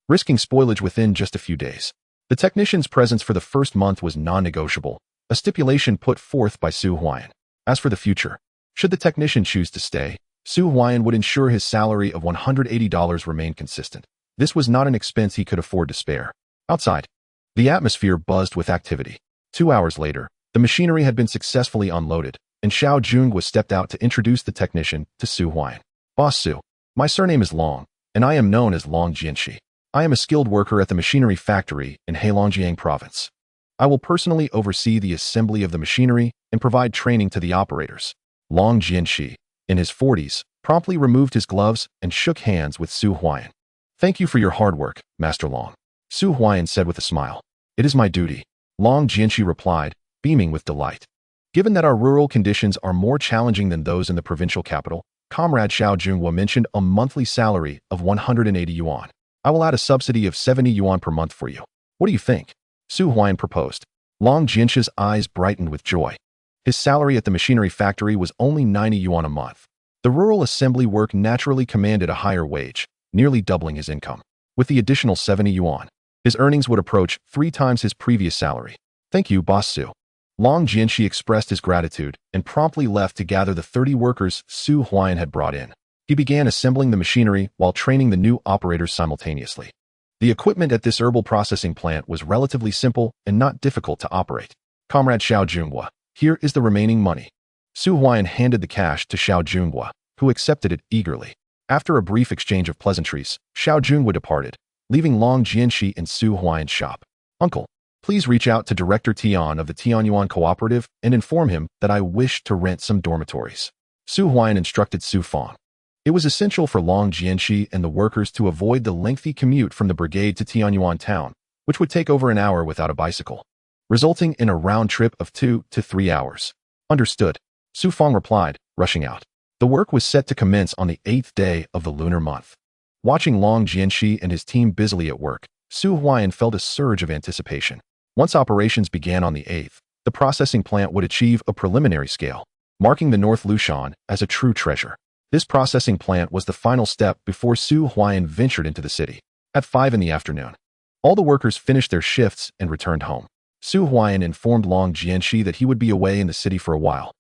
Speaker 1: risking spoilage within just a few days. The technician's presence for the first month was non-negotiable, a stipulation put forth by Su Huaiyan. As for the future, should the technician choose to stay, Su Huaiyan would ensure his salary of $180 remained consistent. This was not an expense he could afford to spare. Outside, the atmosphere buzzed with activity. 2 hours later, the machinery had been successfully unloaded, and Xiao Junghua stepped out to introduce the technician to Su Huaiyan. Boss Su, my surname is Long, and I am known as Long Jianxi. I am a skilled worker at the machinery factory in Heilongjiang province. I will personally oversee the assembly of the machinery and provide training to the operators. Long Jianxi, in his 40s, promptly removed his gloves and shook hands with Su Huaiyan. Thank you for your hard work, Master Long, Su Huaiyan said with a smile. It is my duty, Long Jianxi replied, beaming with delight. Given that our rural conditions are more challenging than those in the provincial capital, Comrade Xiao Junghua mentioned a monthly salary of 180 yuan. I will add a subsidy of 70 yuan per month for you. What do you think? Su Huaiyan proposed. Long Jianxi's eyes brightened with joy. His salary at the machinery factory was only 90 yuan a month. The rural assembly work naturally commanded a higher wage, nearly doubling his income. With the additional 70 yuan, his earnings would approach 3 times his previous salary. Thank you, Boss Su. Long Jianxi expressed his gratitude and promptly left to gather the 30 workers Su Huaiyan had brought in. He began assembling the machinery while training the new operators simultaneously. The equipment at this herbal processing plant was relatively simple and not difficult to operate. Comrade Xiao Junghua, here is the remaining money. Su Huaiyan handed the cash to Xiao Junghua, who accepted it eagerly. After a brief exchange of pleasantries, Xiao Junghua departed, leaving Long Jianxi in Su Huaiyan's shop. Uncle, please reach out to Director Tian of the Tianyuan Cooperative and inform him that I wish to rent some dormitories. Su Huaiyan instructed Su Fang. It was essential for Long Jianxi and the workers to avoid the lengthy commute from the brigade to Tianyuan town, which would take over an hour without a bicycle, resulting in a round trip of 2 to 3 hours. Understood, Su Fang replied, rushing out. The work was set to commence on the 8th day of the lunar month. Watching Long Jianxi and his team busily at work, Su Huaiyan felt a surge of anticipation. Once operations began on the 8th, the processing plant would achieve a preliminary scale, marking the North Lushan as a true treasure. This processing plant was the final step before Su Huaiyan ventured into the city. At 5 in the afternoon, all the workers finished their shifts and returned home. Su Huaiyan informed Long Jianxi that he would be away in the city for a while,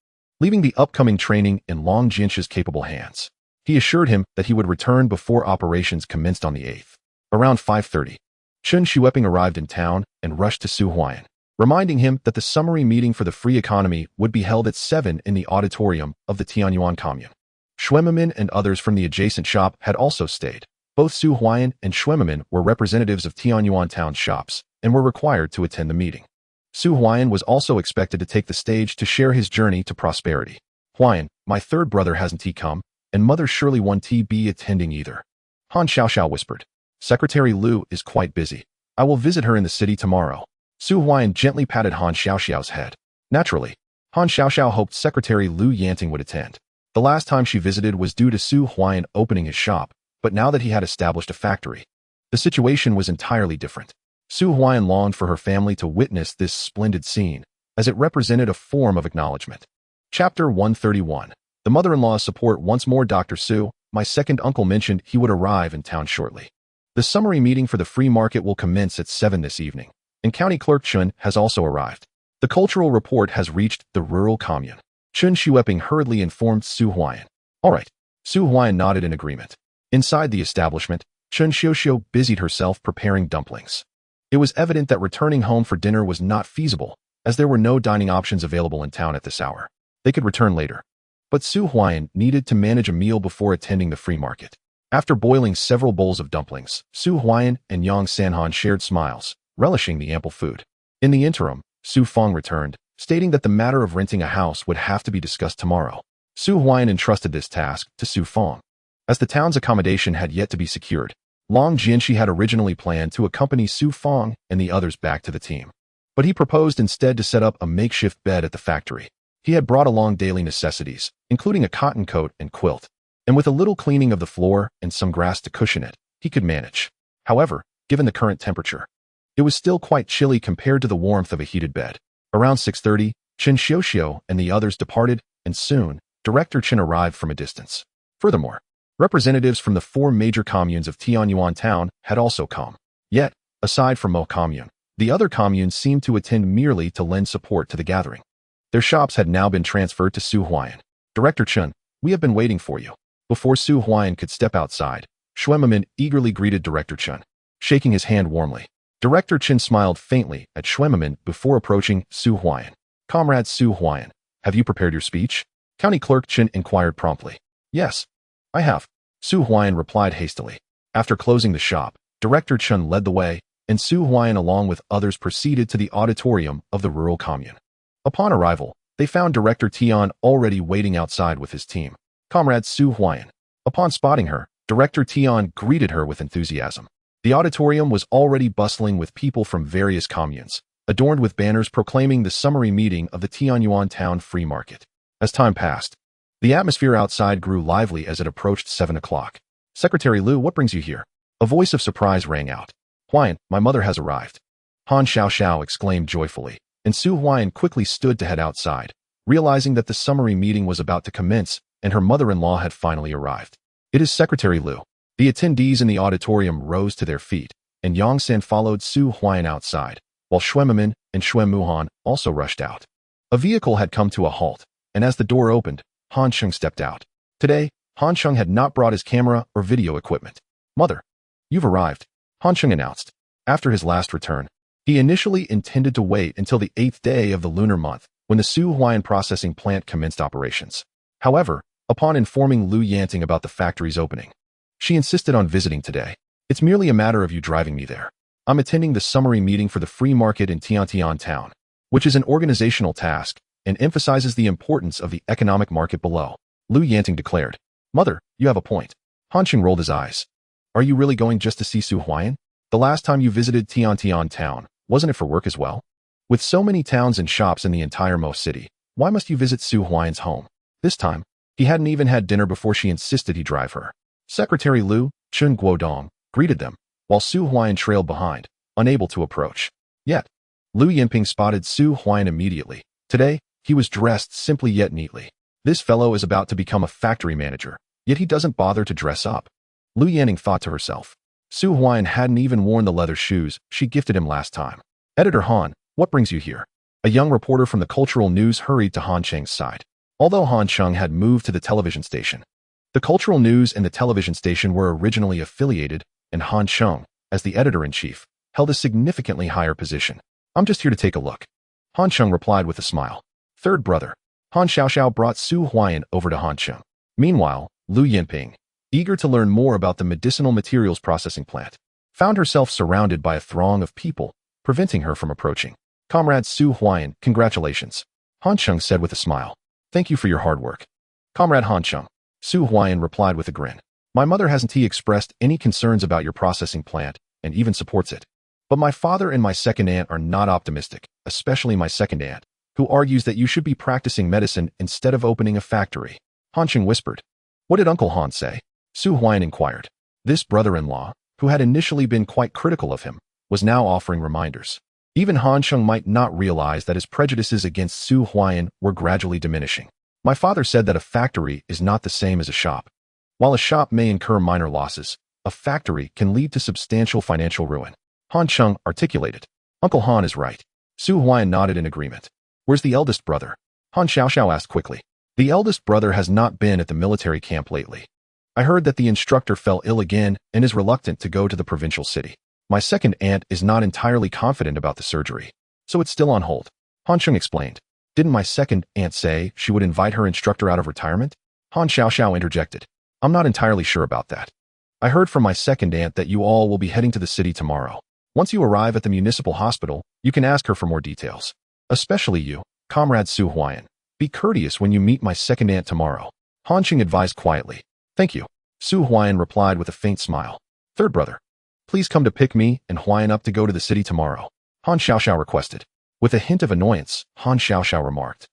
Speaker 1: leaving the upcoming training in Long Jianxi's capable hands. He assured him that he would return before operations commenced on the 8th. Around 5:30, Chen Xueping arrived in town and rushed to Su Huaiyan, reminding him that the summary meeting for the free economy would be held at 7 in the auditorium of the Tianyuan commune. Xuemimin and others from the adjacent shop had also stayed. Both Su Huaiyan and Xuemimin were representatives of Tianyuan town shops and were required to attend the meeting. Su Huaiyan was also expected to take the stage to share his journey to prosperity. Huaiyan, my third brother hasn't he come, and mother surely won't be attending either. Han Xiaoxiao whispered. Secretary Liu is quite busy. I will visit her in the city tomorrow. Su Huaiyan gently patted Han Xiaoxiao's head. Naturally, Han Xiaoxiao hoped Secretary Liu Yanting would attend. The last time she visited was due to Su Huaiyan opening his shop, but now that he had established a factory, the situation was entirely different. Su Huaiyan longed for her family to witness this splendid scene, as it represented a form of acknowledgement. Chapter 131. The mother-in-law's support. Once more, Dr. Su, my second uncle, mentioned he would arrive in town shortly. The summary meeting for the free market will commence at 7 this evening, and County Clerk Chun has also arrived. The cultural report has reached the rural commune. Chen Xueping hurriedly informed Su Huaiyan. All right. Su Huaiyan nodded in agreement. Inside the establishment, Chen Xiuxiu busied herself preparing dumplings. It was evident that returning home for dinner was not feasible, as there were no dining options available in town at this hour. They could return later. But Su Huaiyan needed to manage a meal before attending the free market. After boiling several bowls of dumplings, Su Huaiyan and Yang Sanhan shared smiles, relishing the ample food. In the interim, Su Fang returned, stating that the matter of renting a house would have to be discussed tomorrow. Su Huaiyan entrusted this task to Su Fang. As the town's accommodation had yet to be secured, Long Jianxi had originally planned to accompany Su Fang and the others back to the team. but he proposed instead to set up a makeshift bed at the factory. He had brought along daily necessities, including a cotton coat and quilt, and with a little cleaning of the floor and some grass to cushion it, he could manage. However, given the current temperature, it was still quite chilly compared to the warmth of a heated bed. Around 6:30, Chen Xiuxiu and the others departed, and soon, Director Chen arrived from a distance. Furthermore, representatives from the 4 major communes of Tianyuan town had also come. Yet, aside from Mo commune, the other communes seemed to attend merely to lend support to the gathering. Their shops had now been transferred to Su Huaian. Director Chen, we have been waiting for you. Before Su Huaian could step outside, Xuemamin eagerly greeted Director Chen, shaking his hand warmly. Director Chen smiled faintly at Xuemamin before approaching Su Huaian. Comrade Su Huaian, have you prepared your speech? County Clerk Chen inquired promptly. Yes, I have. Su Huaian replied hastily. After closing the shop, Director Chen led the way, and Su Huaian along with others proceeded to the auditorium of the rural commune. Upon arrival, they found Director Tian already waiting outside with his team. Comrade Su Huaian. Upon spotting her, Director Tian greeted her with enthusiasm. The auditorium was already bustling with people from various communes, adorned with banners proclaiming the summary meeting of the Tianyuan Town Free Market. As time passed, the atmosphere outside grew lively as it approached 7 o'clock. Secretary Liu, what brings you here? A voice of surprise rang out. Huaian, my mother has arrived. Han Xiaoxiao exclaimed joyfully, and Su Huaian quickly stood to head outside, realizing that the summary meeting was about to commence and her mother-in-law had finally arrived. It is Secretary Liu. The attendees in the auditorium rose to their feet, and Yang San followed Su Huaian outside, while Xuemamin and Xue Muhan also rushed out. A vehicle had come to a halt, and as the door opened, Han Sheng stepped out. Today, Han Sheng had not brought his camera or video equipment. Mother, you've arrived, Han Sheng announced. After his last return, he initially intended to wait until the 8th day of the lunar month, when the Su Huaian processing plant commenced operations. However, upon informing Lu Yanting about the factory's opening, she insisted on visiting today. It's merely a matter of you driving me there. I'm attending the summary meeting for the free market in Tiantian town, which is an organizational task and emphasizes the importance of the economic market below. Lu Yanting declared. Mother, you have a point. Han Sheng rolled his eyes. Are you really going just to see Su Huaian? The last time you visited Tiantian town, wasn't it for work as well? With so many towns and shops in the entire Mo city, why must you visit Su Huaian's home? This time, he hadn't even had dinner before she insisted he drive her. Secretary Liu, Chun Guodong, greeted them, while Su Huaian trailed behind, unable to approach. Yet, Lu Yinping spotted Su Huaian immediately. Today, he was dressed simply yet neatly. This fellow is about to become a factory manager, yet he doesn't bother to dress up. Lu Yanning thought to herself. Su Huaian hadn't even worn the leather shoes she gifted him last time. Editor Han, what brings you here? A young reporter from the cultural news hurried to Han Cheng's side. Although Han Cheng had moved to the television station, the cultural news and the television station were originally affiliated, and Han Cheng, as the editor-in-chief, held a significantly higher position. I'm just here to take a look. Han Cheng replied with a smile. Third brother, Han Xiaoxiao brought Su Huaian over to Han Cheng. Meanwhile, Lu Yinping, eager to learn more about the medicinal materials processing plant, found herself surrounded by a throng of people, preventing her from approaching. Comrade Su Huaian, congratulations. Han Cheng said with a smile. Thank you for your hard work. Comrade Han Cheng, Su Huaian replied with a grin. My mother hasn't expressed any concerns about your processing plant, and even supports it. But my father and my second aunt are not optimistic, especially my second aunt, who argues that you should be practicing medicine instead of opening a factory. Han Cheng whispered. What did Uncle Han say? Su Huaian inquired. This brother-in-law, who had initially been quite critical of him, was now offering reminders. Even Han Cheng might not realize that his prejudices against Su Huaian were gradually diminishing. My father said that a factory is not the same as a shop. While a shop may incur minor losses, a factory can lead to substantial financial ruin. Han Cheng articulated. Uncle Han is right. Su Huaian nodded in agreement. Where's the eldest brother? Han Xiaoxiao asked quickly. The eldest brother has not been at the military camp lately. I heard that the instructor fell ill again and is reluctant to go to the provincial city. My second aunt is not entirely confident about the surgery, so it's still on hold. Han Cheng explained. Didn't my second aunt say she would invite her instructor out of retirement? Han Xiaoxiao interjected. I'm not entirely sure about that. I heard from my second aunt that you all will be heading to the city tomorrow. Once you arrive at the municipal hospital, you can ask her for more details. Especially you, Comrade Su Huaian. Be courteous when you meet my second aunt tomorrow. Han Cheng advised quietly. Thank you. Su Huaian replied with a faint smile. Third brother. Please come to pick me and Huaian up to go to the city tomorrow. Han Xiaoxiao requested. With a hint of annoyance, Han Xiaoxiao remarked,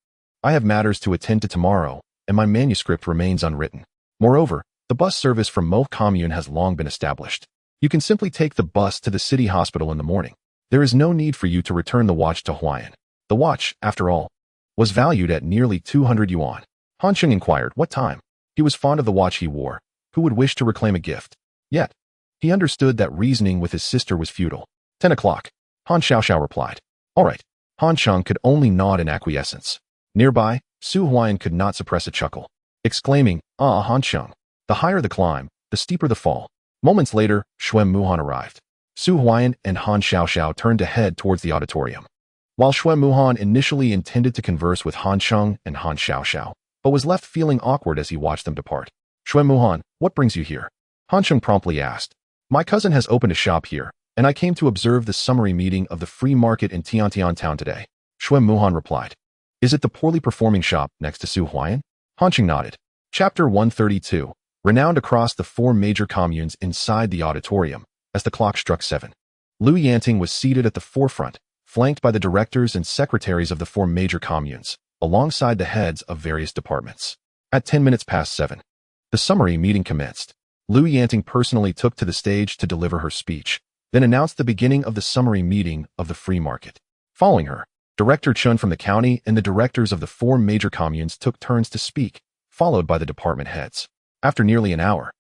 Speaker 1: I have matters to attend to tomorrow, and my manuscript remains unwritten. Moreover, the bus service from Mo Commune has long been established. You can simply take the bus to the city hospital in the morning. There is no need for you to return the watch to Huaian. The watch, after all, was valued at nearly 200 yuan. Han Sheng inquired what time. He was fond of the watch he wore. Who would wish to reclaim a gift? Yet, he understood that reasoning with his sister was futile. 10 o'clock. Han Xiaoxiao replied. All right. Han Sheng could only nod in acquiescence. Nearby, Su Huaiyan could not suppress a chuckle, exclaiming, Han Sheng. The higher the climb, the steeper the fall. Moments later, Xuan Muhan arrived. Su Huaiyan and Han Xiaoxiao turned to head towards the auditorium. While Xuan Muhan initially intended to converse with Han Sheng and Han Xiaoxiao, but was left feeling awkward as he watched them depart. Xuan Muhan, what brings you here? Han Sheng promptly asked. My cousin has opened a shop here, and I came to observe the summary meeting of the free market in Tiantian town today. Xuan Muhan replied. Is it the poorly performing shop next to Su Huaiyan? Han Sheng nodded. Chapter 132. Renowned across the 4 major communes inside the auditorium, as the clock struck 7. Lu Yanting was seated at the forefront, flanked by the directors and secretaries of the 4 major communes, alongside the heads of various departments. At 10 minutes past 7, the summary meeting commenced. Lu Yanting personally took to the stage to deliver her speech, then announced the beginning of the summary meeting of the free market. Following her, Director Chun from the county and the directors of the 4 major communes took turns to speak, followed by the department heads. After nearly an hour,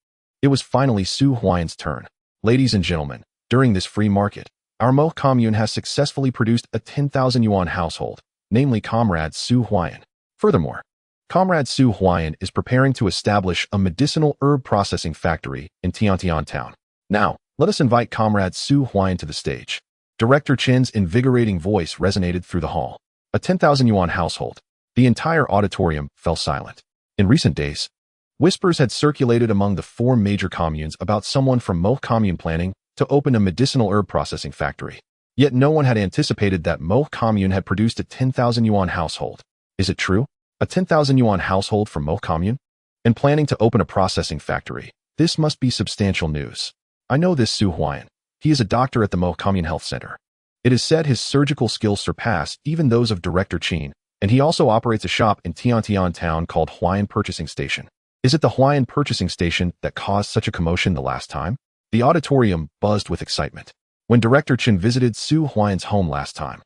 Speaker 1: it was finally Su Huaiyan's turn. Ladies and gentlemen, during this free market, our Mo commune has successfully produced a 10,000 yuan household, namely Comrade Su Huaiyan. Furthermore, Comrade Su Huaiyan is preparing to establish a medicinal herb processing factory in Tiantian town. Now, let us invite Comrade Su Huaiyan to the stage. Director Chen's invigorating voice resonated through the hall. A 10,000 yuan household. The entire auditorium fell silent. In recent days, whispers had circulated among the 4 major communes about someone from Mo commune planning to open a medicinal herb processing factory. Yet no one had anticipated that Mo commune had produced a 10,000 yuan household. Is it true? A 10,000 yuan household from Mo commune? And planning to open a processing factory. This must be substantial news. I know this Su Huaiyan. He is a doctor at the Mo Commune Health Center. It is said his surgical skills surpass even those of Director Qin, and he also operates a shop in Tiantian town called Huaian Purchasing Station. Is it the Huaian Purchasing Station that caused such a commotion the last time? The auditorium buzzed with excitement when Director Qin visited Su Huaiyan's home last time.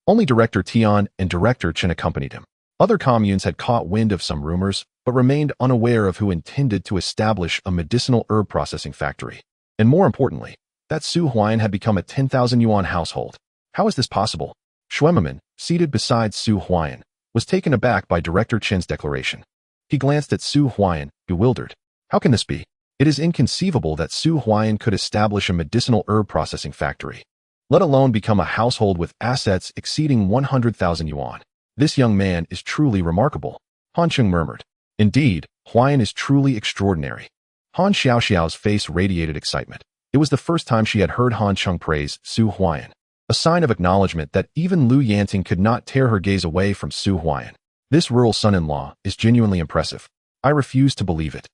Speaker 1: Only Director Tian and Director Qin accompanied him. Other communes had caught wind of some rumors, but remained unaware of who intended to establish a medicinal herb processing factory. And more importantly, that Su Huaiyan had become a 10,000 yuan household. How is this possible? Xuemaman, seated beside Su Huaiyan, was taken aback by Director Chen's declaration. He glanced at Su Huaiyan, bewildered. How can this be? It is inconceivable that Su Huaiyan could establish a medicinal herb processing factory, let alone become a household with assets exceeding 100,000 yuan. This young man is truly remarkable. Han Sheng murmured. Indeed, Huaiyan is truly extraordinary. Han Xiaoxiao's face radiated excitement. It was the first time she had heard Han Sheng praise Su Huaiyan, a sign of acknowledgement that even Lu Yanting could not tear her gaze away from Su Huaiyan. This rural son-in-law is genuinely impressive. I refuse to believe it.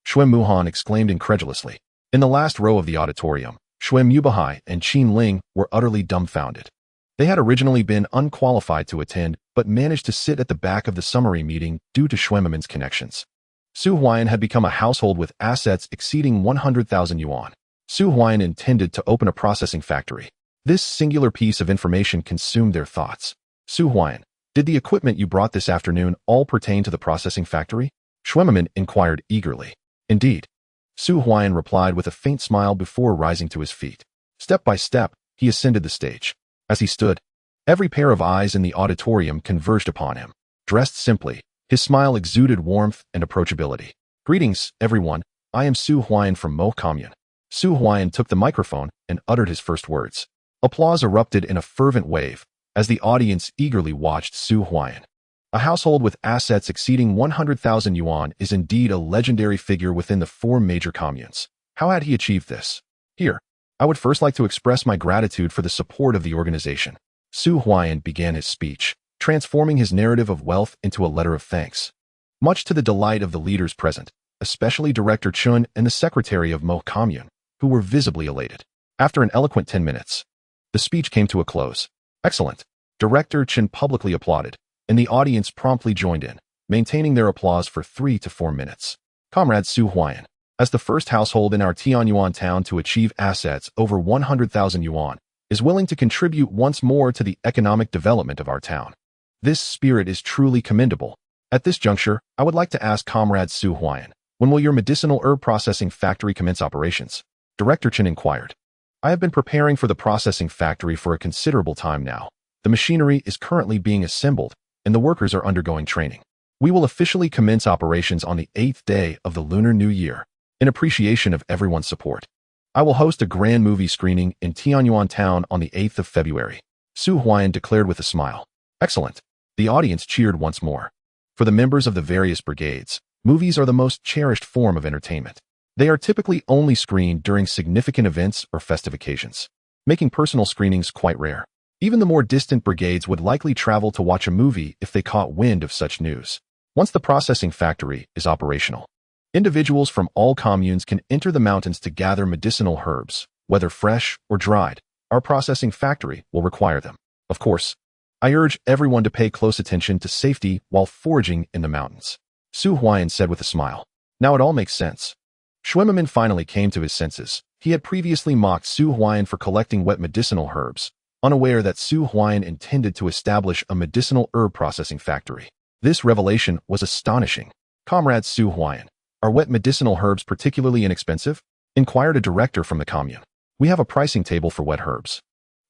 Speaker 1: Xuan Muhan exclaimed incredulously. In the last row of the auditorium, Xuan Mubahai and Qin Ling were utterly dumbfounded. They had originally been unqualified to attend, but managed to sit at the back of the summary meeting due to Xuemaman's connections. Su Huaiyan had become a household with assets exceeding 100,000 yuan. Su Huaiyan intended to open a processing factory. This singular piece of information consumed their thoughts. Su Huaiyan, did the equipment you brought this afternoon all pertain to the processing factory? Xuemaman inquired eagerly. Indeed. Su Huaiyan replied with a faint smile before rising to his feet. Step by step, he ascended the stage. As he stood, every pair of eyes in the auditorium converged upon him. Dressed simply, his smile exuded warmth and approachability. Greetings, everyone. I am Su Huaiyan from Mo Commune. Su Huaiyan took the microphone and uttered his first words. Applause erupted in a fervent wave as the audience eagerly watched Su Huaiyan. A household with assets exceeding 100,000 yuan is indeed a legendary figure within the 4 major communes. How had he achieved this? Here, I would first like to express my gratitude for the support of the organization. Su Huaiyan began his speech, transforming his narrative of wealth into a letter of thanks. Much to the delight of the leaders present, especially Director Chun and the secretary of Mo Commune, who were visibly elated. After an eloquent 10 minutes, the speech came to a close. Excellent. Director Chen publicly applauded, and the audience promptly joined in, maintaining their applause for 3 to 4 minutes. Comrade Su Huaian, as the first household in our Tianyuan town to achieve assets over 100,000 yuan, is willing to contribute once more to the economic development of our town. This spirit is truly commendable. At this juncture, I would like to ask Comrade Su Huaian, when will your medicinal herb processing factory commence operations? Director Chen inquired. I have been preparing for the processing factory for a considerable time now. The machinery is currently being assembled, and the workers are undergoing training. We will officially commence operations on the 8th day of the Lunar New Year, in appreciation of everyone's support. I will host a grand movie screening in Tianyuan town on the 8th of February, Su Huaian declared with a smile. Excellent. The audience cheered once more. For the members of the various brigades, movies are the most cherished form of entertainment. They are typically only screened during significant events or festive occasions, making personal screenings quite rare. Even the more distant brigades would likely travel to watch a movie if they caught wind of such news. Once the processing factory is operational, individuals from all communes can enter the mountains to gather medicinal herbs, whether fresh or dried. Our processing factory will require them. Of course, I urge everyone to pay close attention to safety while foraging in the mountains, Su Huaian said with a smile. Now it all makes sense. Schwimmerman finally came to his senses. He had previously mocked Su Huaian for collecting wet medicinal herbs, unaware that Su Huaian intended to establish a medicinal herb processing factory. This revelation was astonishing. Comrade Su Huaian, are wet medicinal herbs particularly inexpensive? Inquired a director from the commune. We have a pricing table for wet herbs,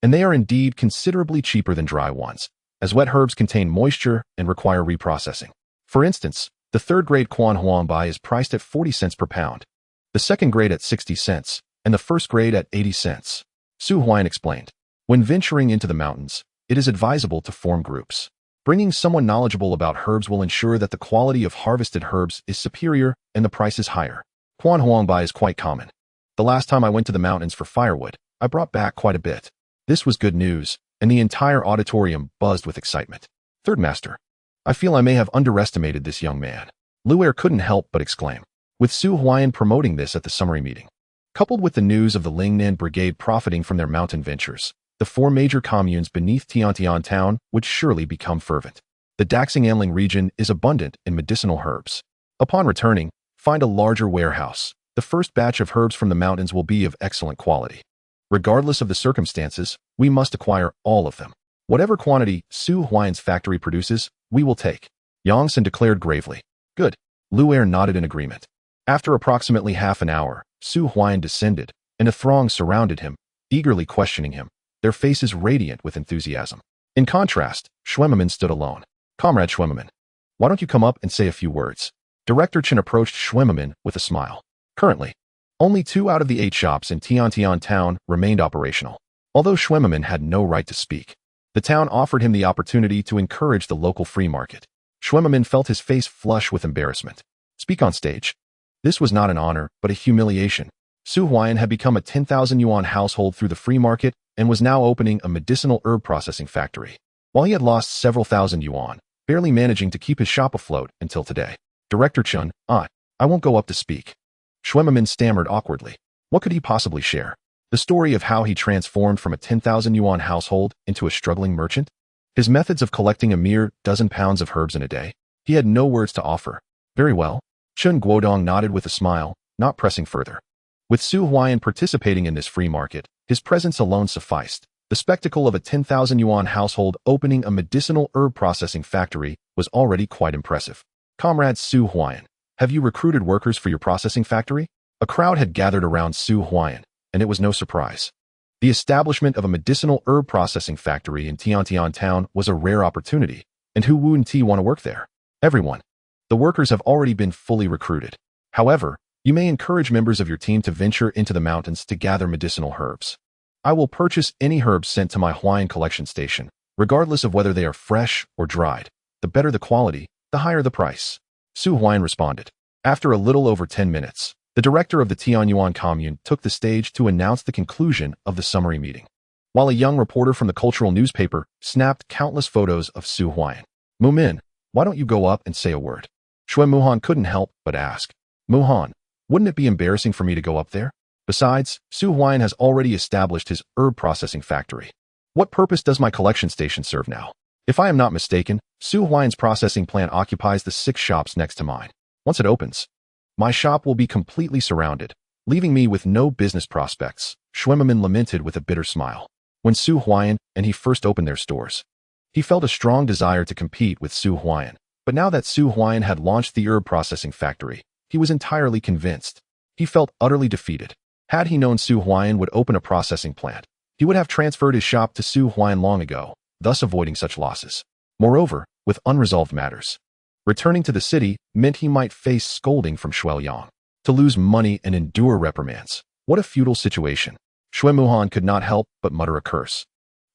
Speaker 1: and they are indeed considerably cheaper than dry ones, as wet herbs contain moisture and require reprocessing. For instance, the third-grade Quan Huang Bai is priced at 40 cents per pound, the second grade at 60 cents, and the first grade at 80 cents. Su Huaian explained. When venturing into the mountains, it is advisable to form groups. Bringing someone knowledgeable about herbs will ensure that the quality of harvested herbs is superior and the price is higher. Quan Huang Bai is quite common. The last time I went to the mountains for firewood, I brought back quite a bit. This was good news, and the entire auditorium buzzed with excitement. Third Master, I feel I may have underestimated this young man. Luer couldn't help but exclaim, with Su Huaian promoting this at the summary meeting. Coupled with the news of the Lingnan Brigade profiting from their mountain ventures, the 4 major communes beneath Tiantian town would surely become fervent. The Daxing-Anling region is abundant in medicinal herbs. Upon returning, find a larger warehouse. The first batch of herbs from the mountains will be of excellent quality. Regardless of the circumstances, we must acquire all of them. Whatever quantity Su Huaian's factory produces, we will take, Yang San declared gravely. Good. Luer nodded in agreement. After approximately half an hour, Su Huaian descended, and a throng surrounded him, eagerly questioning him, their faces radiant with enthusiasm. In contrast, Schwemmerman stood alone. Comrade Schwemmerman, why don't you come up and say a few words? Director Chen approached Schwemmerman with a smile. Currently, only 2 out of the 8 shops in Tiantian town remained operational. Although Schwemmerman had no right to speak, the town offered him the opportunity to encourage the local free market. Schwemmerman felt his face flush with embarrassment. Speak on stage. This was not an honor, but a humiliation. Su Huaian had become a 10,000 yuan household through the free market and was now opening a medicinal herb processing factory. While he had lost several thousand yuan, barely managing to keep his shop afloat until today. Director Chen, I won't go up to speak. Schwemmerman stammered awkwardly. What could he possibly share? The story of how he transformed from a 10,000 yuan household into a struggling merchant? His methods of collecting a mere dozen pounds of herbs in a day? He had no words to offer. Very well. Chen Guodong nodded with a smile, not pressing further. With Su Huaian participating in this free market, his presence alone sufficed. The spectacle of a 10,000 yuan household opening a medicinal herb processing factory was already quite impressive. Comrade Su Huaian, have you recruited workers for your processing factory? A crowd had gathered around Su Huaian, and it was no surprise. The establishment of a medicinal herb processing factory in Tiantian town was a rare opportunity, and who wouldn't want to work there? Everyone. The workers have already been fully recruited. However, you may encourage members of your team to venture into the mountains to gather medicinal herbs. I will purchase any herbs sent to my Huaian collection station, regardless of whether they are fresh or dried. The better the quality, the higher the price. Su Huaian responded. After a little over 10 minutes, the director of the Tianyuan commune took the stage to announce the conclusion of the summary meeting, while a young reporter from the cultural newspaper snapped countless photos of Su Huaian. Mumin, why don't you go up and say a word? Xue Muhan couldn't help but ask. Muhan, wouldn't it be embarrassing for me to go up there? Besides, Su Huaian has already established his herb processing factory. What purpose does my collection station serve now? If I am not mistaken, Su Huaian's processing plant occupies the 6 shops next to mine. Once it opens, my shop will be completely surrounded, leaving me with no business prospects, Shuimamin lamented with a bitter smile. When Su Huaian and he first opened their stores, he felt a strong desire to compete with Su Huaian. But now that Su Huaian had launched the herb processing factory, he was entirely convinced. He felt utterly defeated. Had he known Su Huaian would open a processing plant, he would have transferred his shop to Su Huaian long ago, thus avoiding such losses. Moreover, with unresolved matters, returning to the city meant he might face scolding from Huaian. To lose money and endure reprimands. What a futile situation. Shuimuhan could not help but mutter a curse.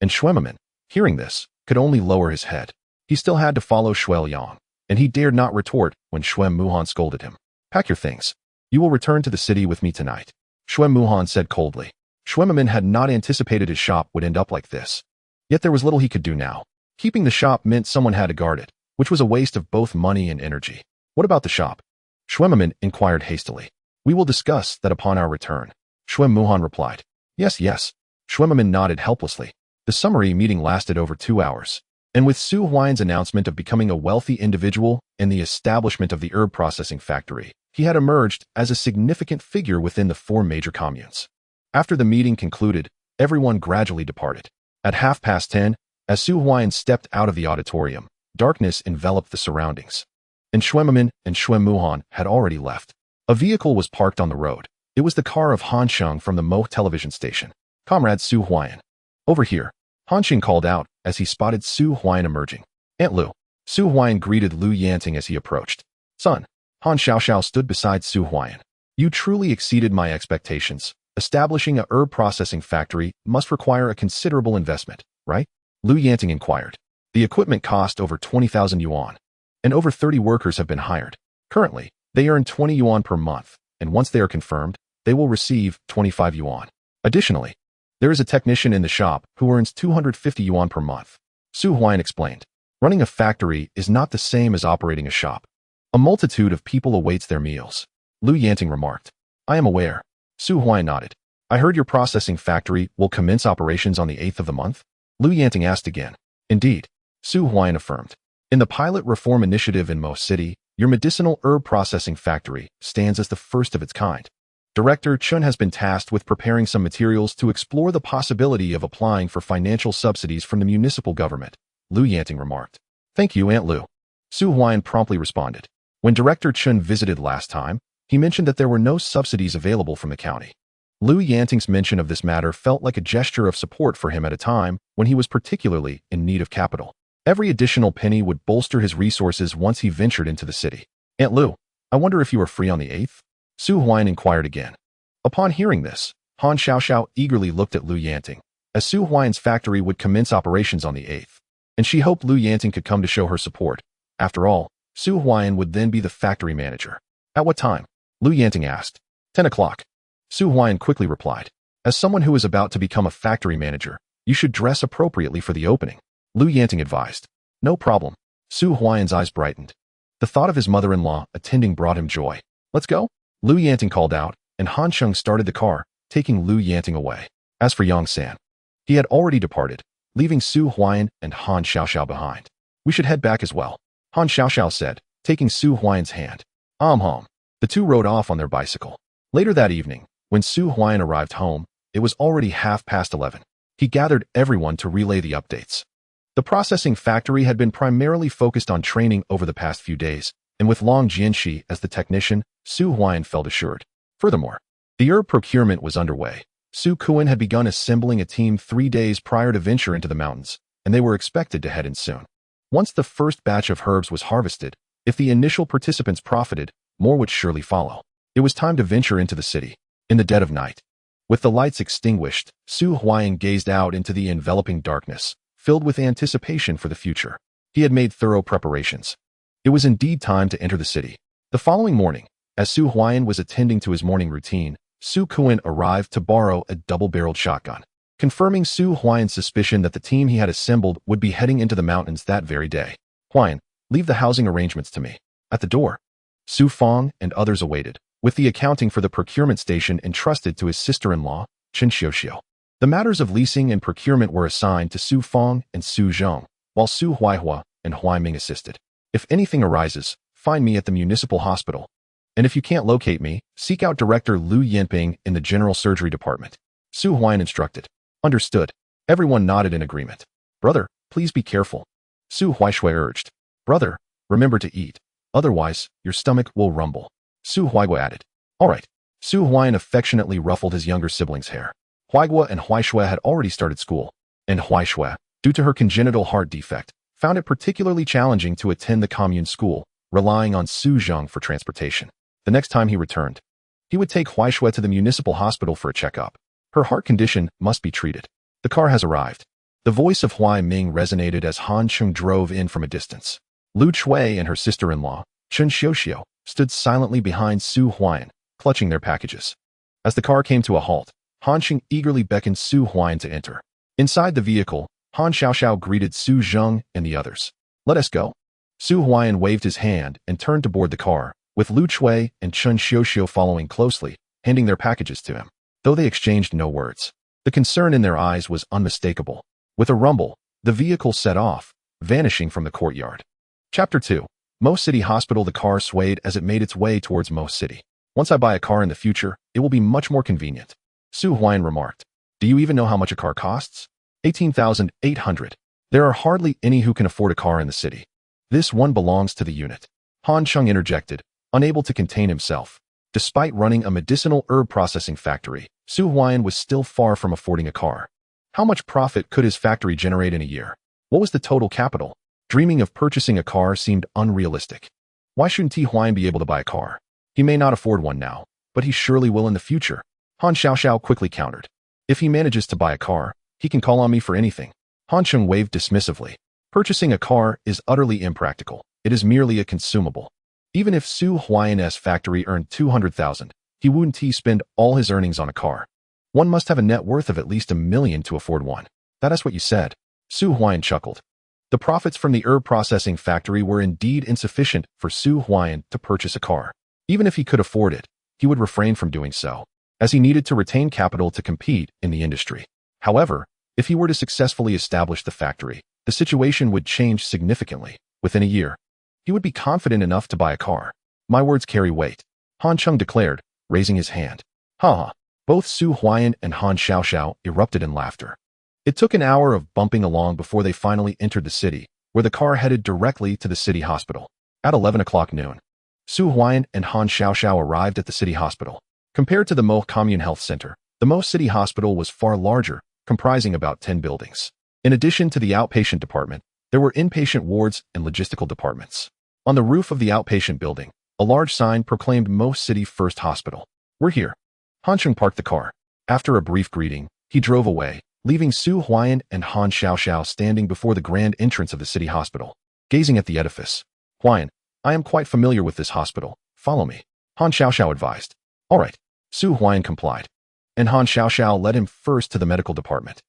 Speaker 1: And Shuimamin, hearing this, could only lower his head. He still had to follow Huaian, and he dared not retort when Shuimuhan scolded him. Pack your things. You will return to the city with me tonight, Shuimuhan said coldly. Shuimamin had not anticipated his shop would end up like this. Yet there was little he could do now. Keeping the shop meant someone had to guard it, which was a waste of both money and energy. What about the shop? Shuimamin inquired hastily. We will discuss that upon our return, Shuimuhan replied. Yes, yes. Shuimamin nodded helplessly. The summary meeting lasted over 2 hours. And with Su Huaian's announcement of becoming a wealthy individual and the establishment of the herb processing factory, he had emerged as a significant figure within the 4 major communes. After the meeting concluded, everyone gradually departed. At 10:30, as Su Huaian stepped out of the auditorium, darkness enveloped the surroundings. And Shuimamin and Shuimuhan had already left. A vehicle was parked on the road. It was the car of Hansheng from the Mo television station. Comrade Su Huaian. Over here, Hansheng called out as he spotted Su Huaian emerging. Aunt Lu. Su Huaian greeted Lu Yanting as he approached. Son. Han Xiaoxiao stood beside Su Huaian. You truly exceeded my expectations. Establishing a herb processing factory must require a considerable investment, right? Lu Yanting inquired. The equipment cost over 20,000 yuan, and over 30 workers have been hired. Currently, they earn 20 yuan per month, and once they are confirmed, they will receive 25 yuan. Additionally, there is a technician in the shop who earns 250 yuan per month. Su Huaian explained. Running a factory is not the same as operating a shop. A multitude of people awaits their meals. Lu Yanting remarked. I am aware. Su Huaian nodded. I heard your processing factory will commence operations on the 8th of the month? Lu Yanting asked again. Indeed. Su Huaian affirmed. In the pilot reform initiative in Mo City, your medicinal herb processing factory stands as the first of its kind. Director Chun has been tasked with preparing some materials to explore the possibility of applying for financial subsidies from the municipal government, Lu Yanting remarked. Thank you, Aunt Lu. Su Huaian promptly responded. When Director Chun visited last time, he mentioned that there were no subsidies available from the county. Lu Yanting's mention of this matter felt like a gesture of support for him at a time when he was particularly in need of capital. Every additional penny would bolster his resources once he ventured into the city. Aunt Lu, I wonder if you are free on the 8th? Su Huaian inquired again. Upon hearing this, Han Xiaoxiao eagerly looked at Lu Yanting, as Su Huaian's factory would commence operations on the 8th, and she hoped Lu Yanting could come to show her support. After all, Su Huaian would then be the factory manager. At what time? Lu Yanting asked. 10 o'clock. Su Huaian quickly replied. As someone who is about to become a factory manager, you should dress appropriately for the opening, Lu Yanting advised. No problem. Su Huaian's eyes brightened. The thought of his mother-in-law attending brought him joy. Let's go? Lu Yanting called out, and Han Sheng started the car, taking Lu Yanting away. As for Yang San, he had already departed, leaving Su Huaian and Han Xiaoxiao behind. We should head back as well, Han Xiaoxiao said, taking Su Huaian's hand. Home. The two rode off on their bicycle. Later that evening, when Su Huaian arrived home, it was already 11:30. He gathered everyone to relay the updates. The processing factory had been primarily focused on training over the past few days, and with Long Jianxi as the technician, Su Huaian felt assured. Furthermore, the herb procurement was underway. Su Kuan had begun assembling a team 3 days prior to venture into the mountains, and they were expected to head in soon. Once the first batch of herbs was harvested, if the initial participants profited, more would surely follow. It was time to venture into the city. In the dead of night, with the lights extinguished, Su Huaian gazed out into the enveloping darkness, filled with anticipation for the future. He had made thorough preparations. It was indeed time to enter the city. The following morning, as Su Huaian was attending to his morning routine, Su Kuan arrived to borrow a double-barreled shotgun, confirming Su Huaian's suspicion that the team he had assembled would be heading into the mountains that very day. Huaian, leave the housing arrangements to me. At the door, Su Fong and others awaited, with the accounting for the procurement station entrusted to his sister-in-law, Chen Xiuxiu. The matters of leasing and procurement were assigned to Su Fong and Su Zhong, while Su Huaihua and Huai Ming assisted. If anything arises, find me at the municipal hospital. And if you can't locate me, seek out Director Lu Yinping in the general surgery department. Su Huaiyan instructed. Understood. Everyone nodded in agreement. Brother, please be careful. Su Huaishui urged. Brother, remember to eat. Otherwise, your stomach will rumble. Su Huaigua added. All right. Su Huaiyan affectionately ruffled his younger sibling's hair. Huaigua and Huaishui had already started school, and Huaishui, due to her congenital heart defect, found it particularly challenging to attend the commune school, relying on Su Zhong for transportation. The next time he returned, he would take Huaishui to the municipal hospital for a checkup. Her heart condition must be treated. The car has arrived. The voice of Huai Ming resonated as Han Chung drove in from a distance. Lu Chui and her sister-in-law, Chen Xiuxiu, stood silently behind Su Huaiyan, clutching their packages. As the car came to a halt, Han Chung eagerly beckoned Su Huaiyan to enter. Inside the vehicle, Han Xiaoxiao greeted Su Zhong and the others. Let us go. Su Huaiyan waved his hand and turned to board the car, with Lu Chui and Chen Xiuxiu following closely, handing their packages to him. Though they exchanged no words, the concern in their eyes was unmistakable. With a rumble, the vehicle set off, vanishing from the courtyard. Chapter 2. Mo City Hospital. The car swayed as it made its way towards Mo City. Once I buy a car in the future, it will be much more convenient. Su Huaiyan remarked. Do you even know how much a car costs? 18,800. There are hardly any who can afford a car in the city. This one belongs to the unit. Han Chung interjected, unable to contain himself. Despite running a medicinal herb processing factory, Su Huaiyan was still far from affording a car. How much profit could his factory generate in a year? What was the total capital? Dreaming of purchasing a car seemed unrealistic. Why shouldn't Huaiyan be able to buy a car? He may not afford one now, but he surely will in the future. Han Xiaoxiao quickly countered. If he manages to buy a car, he can call on me for anything. Han Chung waved dismissively. Purchasing a car is utterly impractical. It is merely a consumable. Even if Su Huaiyan's factory earned 200,000, he wouldn't spend all his earnings on a car. One must have a net worth of at least $1 million to afford one. That is what you said. Su Huaiyan chuckled. The profits from the herb processing factory were indeed insufficient for Su Huaiyan to purchase a car. Even if he could afford it, he would refrain from doing so, as he needed to retain capital to compete in the industry. However, if he were to successfully establish the factory, the situation would change significantly. Within a year, he would be confident enough to buy a car. My words carry weight, Han Chung declared, raising his hand. Ha ha. Both Su Huaiyan and Han Xiaoxiao erupted in laughter. It took an hour of bumping along before they finally entered the city, where the car headed directly to the city hospital. At 11 o'clock noon, Su Huaiyan and Han Xiaoxiao arrived at the city hospital. Compared to the Mo Commune Health Center, the Mo City Hospital was far larger, comprising about 10 buildings. In addition to the outpatient department, there were inpatient wards and logistical departments. On the roof of the outpatient building, a large sign proclaimed Mo City First Hospital. We're here. Han Chung parked the car. After a brief greeting, he drove away, leaving Su Huaiyan and Han Xiaoxiao standing before the grand entrance of the city hospital, gazing at the edifice. Huaiyan, I am quite familiar with this hospital. Follow me. Han Xiaoxiao advised. All right. Su Huaiyan complied. And Han Xiaoxiao led him first to the medical department.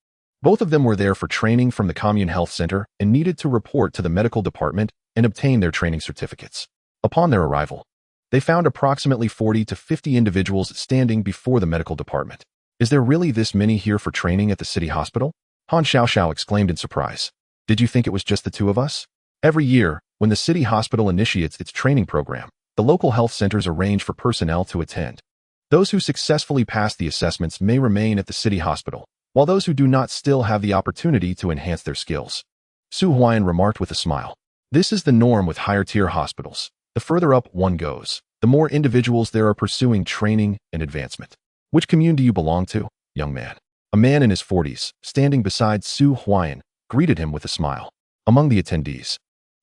Speaker 1: Both of them were there for training from the Commune Health Center and needed to report to the medical department and obtain their training certificates. Upon their arrival, they found approximately 40 to 50 individuals standing before the medical department. Is there really this many here for training at the city hospital? Han Xiaoxiao exclaimed in surprise. Did you think it was just the two of us? Every year, when the city hospital initiates its training program, the local health centers arrange for personnel to attend. Those who successfully pass the assessments may remain at the city hospital, while those who do not still have the opportunity to enhance their skills. Su Huaiyan remarked with a smile. This is the norm with higher-tier hospitals. The further up one goes, the more individuals there are pursuing training and advancement. Which commune do you belong to, young man? A man in his 40s, standing beside Su Huaiyan, greeted him with a smile. Among the attendees,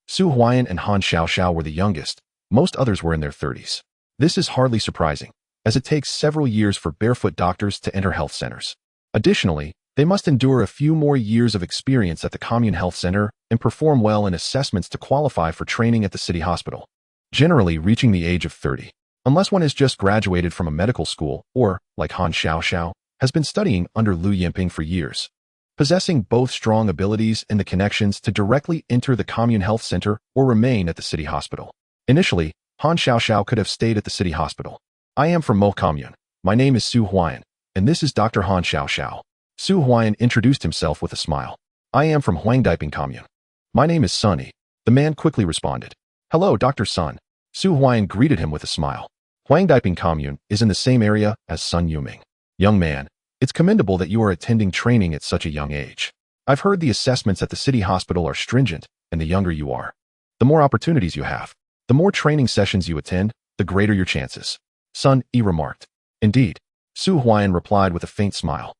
Speaker 1: Su Huaiyan and Han Xiaoxiao were the youngest. Most others were in their 30s. This is hardly surprising, as it takes several years for barefoot doctors to enter health centers. Additionally, they must endure a few more years of experience at the Commune Health Center and perform well in assessments to qualify for training at the city hospital, generally reaching the age of 30, unless one has just graduated from a medical school or, like Han Xiaoxiao, has been studying under Lu Yinping for years. Possessing both strong abilities and the connections to directly enter the Commune Health Center or remain at the city hospital. Initially, Han Xiaoxiao could have stayed at the city hospital. I am from Mo Commune. My name is Su Huaiyan, and this is Dr. Han Xiaoxiao. Su Huaian introduced himself with a smile. I am from Huaian commune. My name is Sunny. The man quickly responded. Hello, Dr. Sun. Su Huaian greeted him with a smile. Huaian commune is in the same area as Sun Yuming. Young man, it's commendable that you are attending training at such a young age. I've heard the assessments at the city hospital are stringent, and the younger you are, the more opportunities you have. The more training sessions you attend, the greater your chances. Sun Yi remarked. Indeed, Su Huaian replied with a faint smile.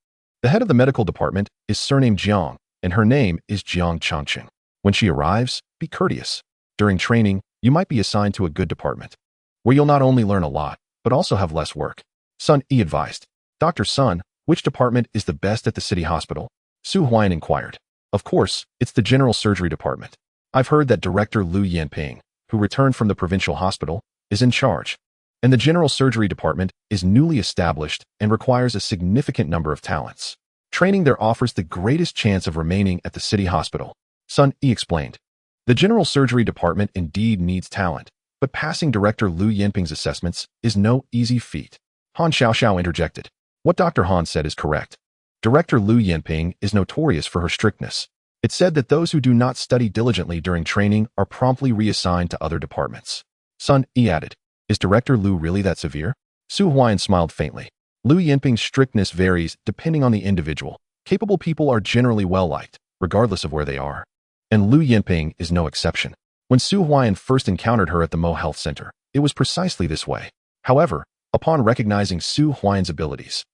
Speaker 1: The head of the medical department is surnamed Jiang, and her name is Jiang Changqing. When she arrives, be courteous. During training, you might be assigned to a good department, where you'll not only learn a lot, but also have less work. Sun Yi advised. Dr. Sun, which department is the best at the city hospital? Su Huaian inquired. Of course, it's the general surgery department. I've heard that Director Lu Yanping, who returned from the provincial hospital, is in charge. And the general surgery department is newly established and requires a significant number of talents. Training there offers the greatest chance of remaining at the city hospital. Sun Yi explained. The general surgery department indeed needs talent, but passing Director Lu Yanping's assessments is no easy feat. Han Xiaoxiao interjected. What Dr. Han said is correct. Director Lu Yanping is notorious for her strictness. It's said that those who do not study diligently during training are promptly reassigned to other departments. Sun Yi added. Is Director Lu really that severe? Su Huaian smiled faintly. Lu Yanping's strictness varies depending on the individual. Capable people are generally well-liked, regardless of where they are. And Lu Yanping is no exception. When Su Huaian first encountered her at the Mo Health Center, it was precisely this way. However, upon recognizing Su Huaian's abilities,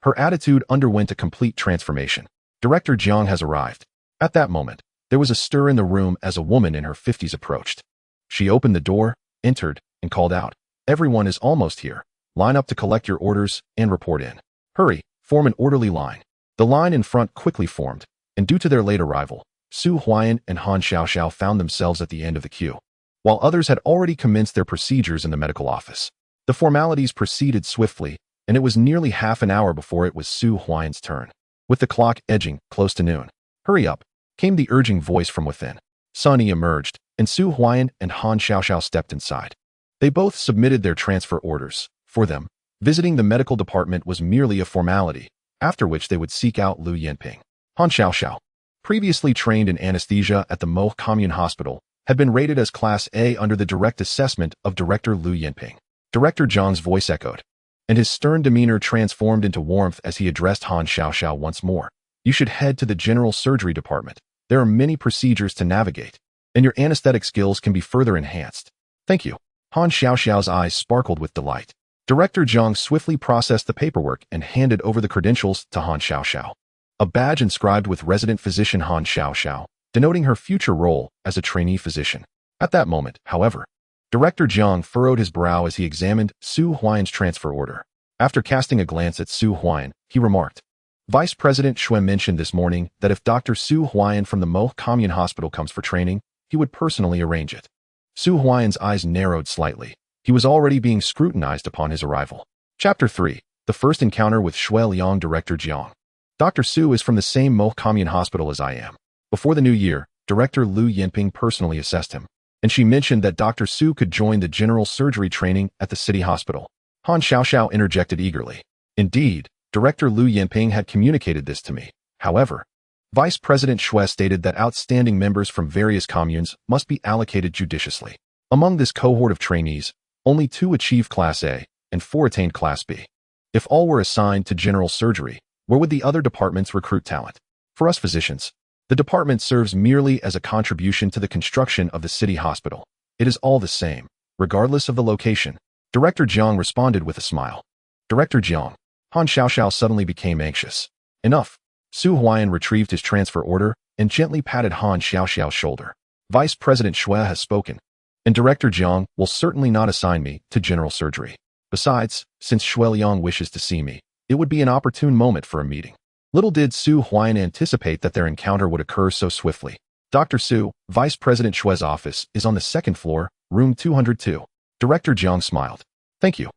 Speaker 1: her attitude underwent a complete transformation. Director Jiang has arrived. At that moment, there was a stir in the room as a woman in her 50s approached. She opened the door, entered, and called out, Everyone is almost here. Line up to collect your orders and report in. Hurry, form an orderly line. The line in front quickly formed, and due to their late arrival, Su Huaian and Han Xiaoxiao found themselves at the end of the queue, while others had already commenced their procedures in the medical office. The formalities proceeded swiftly, and it was nearly half an hour before it was Su Huaian's turn. With the clock edging close to noon, hurry up, came the urging voice from within. Sun Yi emerged, and Su Huaian and Han Xiaoxiao stepped inside. They both submitted their transfer orders. For them, visiting the medical department was merely a formality, after which they would seek out Lu Yanping. Han Xiaoxiao, previously trained in anesthesia at the Mo Commune Hospital, had been rated as Class A under the direct assessment of Director Lu Yanping. Director Zhang's voice echoed, and his stern demeanor transformed into warmth as he addressed Han Xiaoxiao once more. You should head to the general surgery department. There are many procedures to navigate, and your anesthetic skills can be further enhanced. Thank you. Han Xiaoxiao's eyes sparkled with delight. Director Zhang swiftly processed the paperwork and handed over the credentials to Han Xiaoxiao. A badge inscribed with resident physician Han Xiaoxiao, denoting her future role as a trainee physician. At that moment, however, Director Jiang furrowed his brow as he examined Su Huaian's transfer order. After casting a glance at Su Huaian, he remarked, Vice President Xue mentioned this morning that if Dr. Su Huaian from the Mo Commune Hospital comes for training, he would personally arrange it. Su Huaian's eyes narrowed slightly. He was already being scrutinized upon his arrival. Chapter 3. The First Encounter with Huaian. Director Jiang. Dr. Su is from the same Mo Commune Hospital as I am. Before the new year, Director Lu Yanping personally assessed him, and she mentioned that Dr. Su could join the general surgery training at the city hospital. Han Xiaoxiao interjected eagerly. Indeed, Director Lu Yanping had communicated this to me. However, Vice President Xue stated that outstanding members from various communes must be allocated judiciously. Among this cohort of trainees, only 2 achieved Class A and 4 attained Class B. If all were assigned to general surgery, where would the other departments recruit talent? For us physicians, the department serves merely as a contribution to the construction of the city hospital. It is all the same, regardless of the location. Director Jiang responded with a smile. Director Jiang. Han Xiaoxiao suddenly became anxious. Enough. Su Huaian retrieved his transfer order and gently patted Han Xiaoxiao's shoulder. Vice President Xue has spoken, and Director Jiang will certainly not assign me to general surgery. Besides, since Huaian wishes to see me, it would be an opportune moment for a meeting. Little did Su Huaian anticipate that their encounter would occur so swiftly. Dr. Su, Vice President Xue's office, is on the 2nd floor, room 202. Director Jiang smiled. Thank you.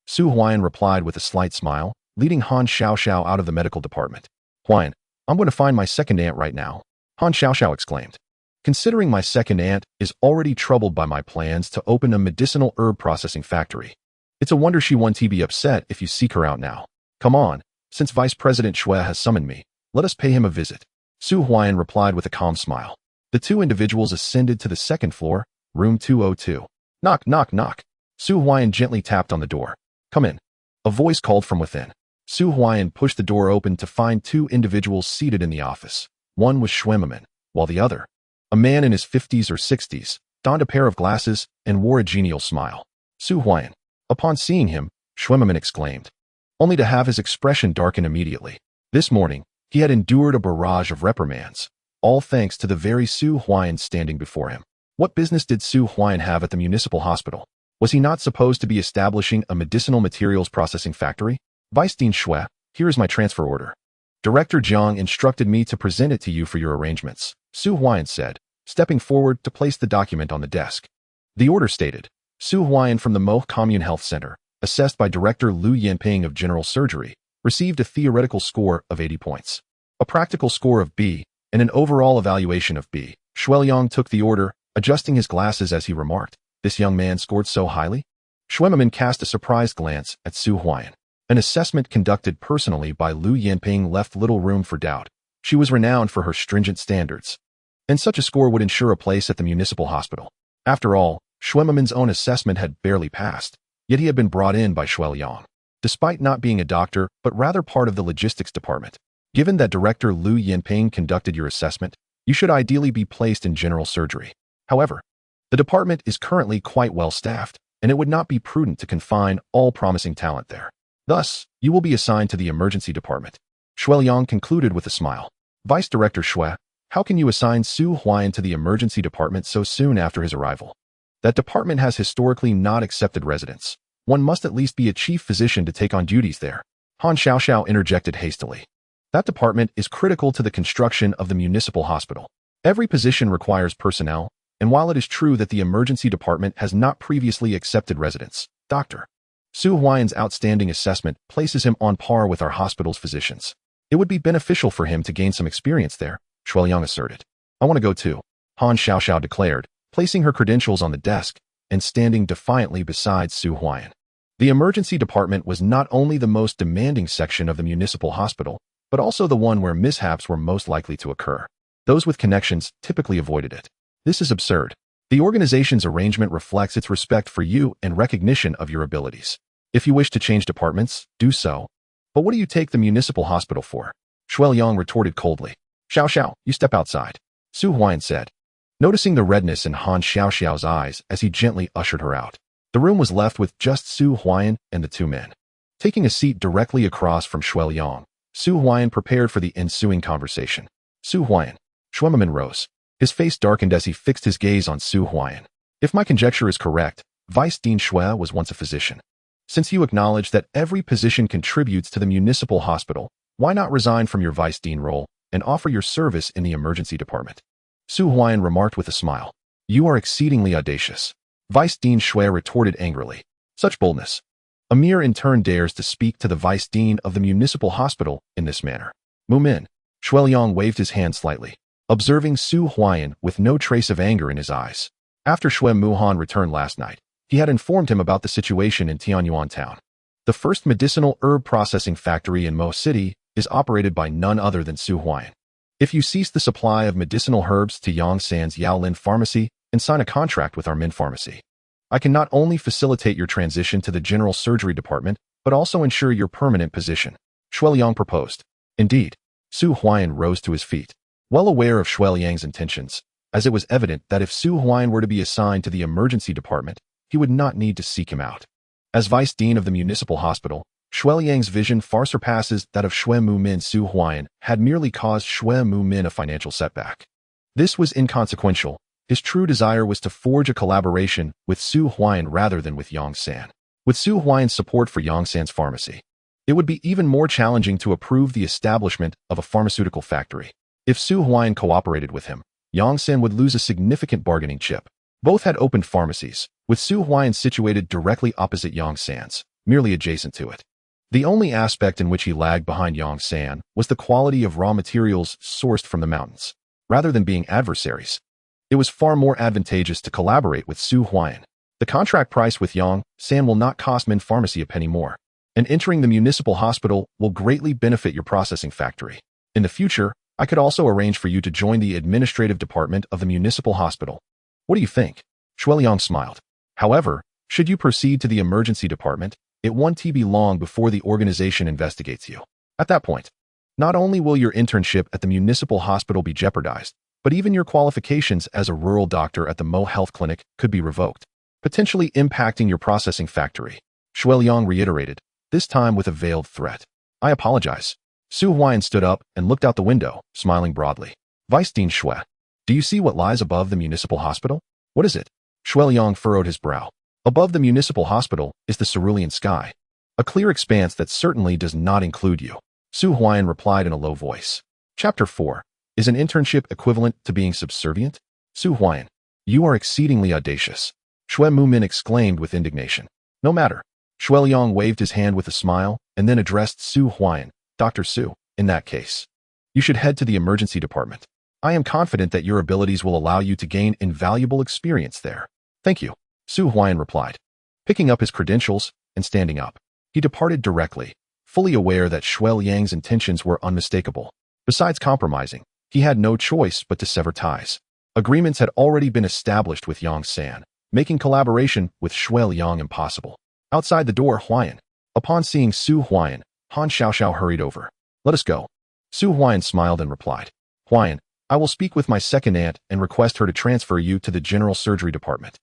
Speaker 1: Su Huaian replied with a slight smile, leading Han Xiaoxiao out of the medical department. Huaian, I'm going to find my second aunt right now. Han Xiaoxiao exclaimed. Considering my second aunt is already troubled by my plans to open a medicinal herb processing factory, it's a wonder she won't be upset if you seek her out now. Come on, since Vice President Xue has summoned me, Let us pay him a visit. Su Huaiyan replied with a calm smile. The two individuals ascended to the second floor, room 202. Knock, knock, knock. Su Huaiyan gently tapped on the door. Come in. A voice called from within. Su Huaiyan pushed the door open to find two individuals seated in the office. One was Schwemmerman, while the other, a man in his 50s or 60s, donned a pair of glasses and wore a genial smile. Su Huaiyan. Upon seeing him, Schwemmerman exclaimed, only to have his expression darken immediately. This morning, he had endured a barrage of reprimands, all thanks to the very Su Huaiyan standing before him. What business did Su Huaiyan have at the municipal hospital? Was he not supposed to be establishing a medicinal materials processing factory? Vice Dean Xue, here is my transfer order. Director Jiang instructed me to present it to you for your arrangements, Su Huaiyan said, stepping forward to place the document on the desk. The order stated, Su Huaiyan from the Mo Commune Health Center, assessed by Director Liu Yanping of General Surgery, received a theoretical score of 80 points, a practical score of B, and an overall evaluation of B. Shueliang took the order, adjusting his glasses as he remarked, this young man scored so highly? Schwemmerman cast a surprised glance at Su Huaiyan. An assessment conducted personally by Liu Yanping left little room for doubt. She was renowned for her stringent standards, and such a score would ensure a place at the municipal hospital. After all, Schwemmerman's own assessment had barely passed, yet he had been brought in by Shueliang, despite not being a doctor but rather part of the logistics department. Given that Director Liu Yanping conducted your assessment, you should ideally be placed in general surgery. However, the department is currently quite well staffed, and it would not be prudent to confine all promising talent there. Thus, you will be assigned to the emergency department. Shueliang concluded with a smile. Vice Director Xue, how can you assign Su Huaiyan to the emergency department so soon after his arrival? That department has historically not accepted residents. One must at least be a chief physician to take on duties there. Han Xiaoxiao interjected hastily. That department is critical to the construction of the municipal hospital. Every position requires personnel, and while it is true that the emergency department has not previously accepted residents, Dr. Su Huaiyan's outstanding assessment places him on par with our hospital's physicians. It would be beneficial for him to gain some experience there, Shueliang asserted. I want to go too, Han Xiaoxiao declared, placing her credentials on the desk and standing defiantly beside Su Huaiyan. The emergency department was not only the most demanding section of the municipal hospital, but also the one where mishaps were most likely to occur. Those with connections typically avoided it. This is absurd. The organization's arrangement reflects its respect for you and recognition of your abilities. If you wish to change departments, do so. But what do you take the municipal hospital for? Shueliang retorted coldly. Xiao, you step outside, Su Huaiyan said, noticing the redness in Han Xiaoxiao's eyes as he gently ushered her out. The room was left with just Su Huaiyan and the two men. Taking a seat directly across from Shueliang, Su Huaiyan prepared for the ensuing conversation. Su Huaiyan. Schwemmerman rose. His face darkened as he fixed his gaze on Su Huaiyan. If my conjecture is correct, Vice Dean Xue was once a physician. Since you acknowledge that every position contributes to the municipal hospital, why not resign from your Vice Dean role and offer your service in the emergency department? Su Huaiyan remarked with a smile. You are exceedingly audacious. Vice Dean Xue retorted angrily. Such boldness. A mere intern dares to speak to the Vice Dean of the municipal hospital in this manner. Mumin. Shueliang waved his hand slightly, observing Su Huaiyan with no trace of anger in his eyes. After Xue Muhan returned last night, he had informed him about the situation in Tianyuan town. The first medicinal herb processing factory in Mo City is operated by none other than Su Huaiyan. If you cease the supply of medicinal herbs to Yongsan's Yaolin Pharmacy and sign a contract with our Min Pharmacy, I can not only facilitate your transition to the general surgery department, but also ensure your permanent position, Shueliang proposed. Indeed, Su Huaiyan rose to his feet, well aware of Shueliang's intentions, as it was evident that if Su Huaiyan were to be assigned to the emergency department, he would not need to seek him out. As vice dean of the municipal hospital, Shueliang's vision far surpasses that of Xue Mumin. Su Huaiyan had merely caused Xue Mumin a financial setback. This was inconsequential. His true desire was to forge a collaboration with Su Huaiyan rather than with Yongsan. With Su Huaiyan's support for Yongsan's pharmacy, it would be even more challenging to approve the establishment of a pharmaceutical factory. If Su Huaiyan cooperated with him, Yongsan would lose a significant bargaining chip. Both had opened pharmacies, with Su Huaiyan situated directly opposite Yongsan's, merely adjacent to it. The only aspect in which he lagged behind Yongsan was the quality of raw materials sourced from the mountains. Rather than being adversaries, it was far more advantageous to collaborate with Su Huaiyan. The contract price with Yongsan will not cost Min Pharmacy a penny more, and entering the municipal hospital will greatly benefit your processing factory. In the future, I could also arrange for you to join the administrative department of the municipal hospital. What do you think? Shuiliang smiled. However, should you proceed to the emergency department, it won't be long before the organization investigates you. At that point, not only will your internship at the municipal hospital be jeopardized, but even your qualifications as a rural doctor at the Mo Health Clinic could be revoked, potentially impacting your processing factory. Shuiliang reiterated, this time with a veiled threat. I apologize. Su Huaiyan stood up and looked out the window, smiling broadly. Vice Dean Shui, do you see what lies above the municipal hospital? What is it? Shuiliang furrowed his brow. Above the municipal hospital is the cerulean sky, a clear expanse that certainly does not include you. Su Huaiyan replied in a low voice. Chapter 4. Is an internship equivalent to being subservient? Su Huaiyan, you are exceedingly audacious. Shui Mumin exclaimed with indignation. No matter. Shuiliang waved his hand with a smile and then addressed Su Huaiyan. Dr. Su, in that case, you should head to the emergency department. I am confident that your abilities will allow you to gain invaluable experience there. Thank you, Su Huaiyan replied. Picking up his credentials and standing up, he departed directly, fully aware that Shuiliang's intentions were unmistakable. Besides compromising, he had no choice but to sever ties. Agreements had already been established with Yang San, making collaboration with Shuiliang impossible. Outside the door, Huaiyan. Upon seeing Su Huaiyan, Han Xiaoxiao hurried over. Let us go. Su Huaiyan smiled and replied. Huaiyan, I will speak with my second aunt and request her to transfer you to the general surgery department.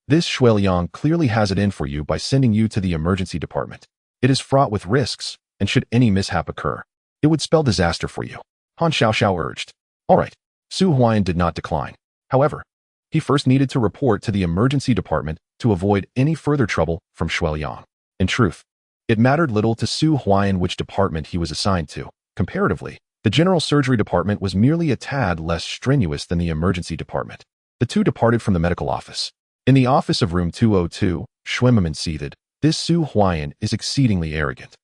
Speaker 1: This Shuiliang clearly has it in for you by sending you to the emergency department. It is fraught with risks, and should any mishap occur, it would spell disaster for you. Han Xiaoxiao urged. All right. Su Huaiyan did not decline. However, he first needed to report to the emergency department to avoid any further trouble from Shuiliang. In truth, it mattered little to Su Huaiyan which department he was assigned to. Comparatively, the general surgery department was merely a tad less strenuous than the emergency department. The two departed from the medical office. In the office of room 202, Schwimmerman seethed. This Su Huaiyan is exceedingly arrogant.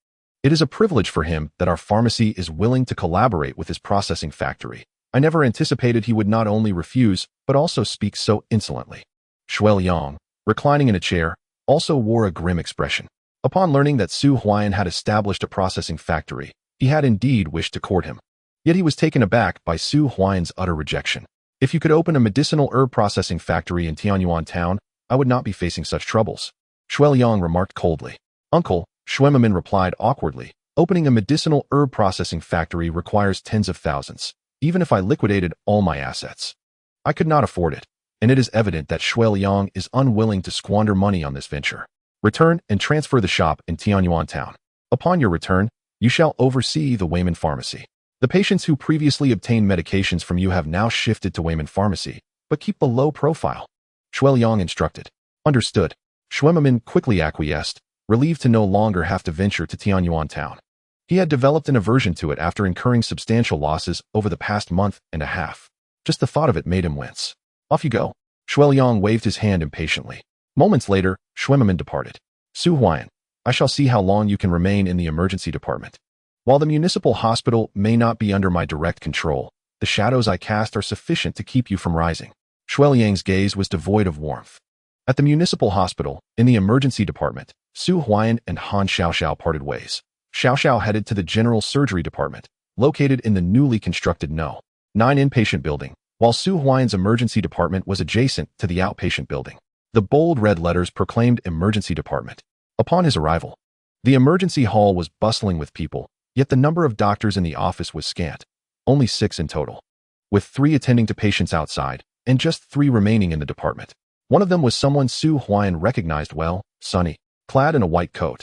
Speaker 1: It is a privilege for him that our pharmacy is willing to collaborate with his processing factory. I never anticipated he would not only refuse, but also speak so insolently. Shuiliang, reclining in a chair, also wore a grim expression. Upon learning that Su Huaiyan had established a processing factory, he had indeed wished to court him. Yet he was taken aback by Su Huaiyan's utter rejection. If you could open a medicinal herb processing factory in Tianyuan town, I would not be facing such troubles. Shuiliang remarked coldly. Uncle, Schwimmerman replied awkwardly. Opening a medicinal herb processing factory requires tens of thousands, even if I liquidated all my assets. I could not afford it, and it is evident that Shuiliang is unwilling to squander money on this venture. Return and transfer the shop in Tianyuan town. Upon your return, you shall oversee the Huaiman pharmacy. The patients who previously obtained medications from you have now shifted to Huaiman pharmacy, but keep a low profile. Shuiliang instructed. Understood. Schwimmerman quickly acquiesced, relieved to no longer have to venture to Tianyuan town. He had developed an aversion to it after incurring substantial losses over the past month and a half. Just the thought of it made him wince. Off you go. Shuiliang waved his hand impatiently. Moments later, Schwimmerman departed. Su Huaiyan, I shall see how long you can remain in the emergency department. While the municipal hospital may not be under my direct control, the shadows I cast are sufficient to keep you from rising. Shuiliang's gaze was devoid of warmth. At the municipal hospital, in the emergency department, Su Huaiyan and Han Xiaoxiao parted ways. Xiaoxiao headed to the general surgery department, located in the newly constructed No. 9 inpatient building, while Su Huaiyan's emergency department was adjacent to the outpatient building. The bold red letters proclaimed emergency department. Upon his arrival, the emergency hall was bustling with people, yet the number of doctors in the office was scant, only 6 in total, with 3 attending to patients outside, and just 3 remaining in the department. One of them was someone Su Huaiyan recognized well, Sunny, clad in a white coat.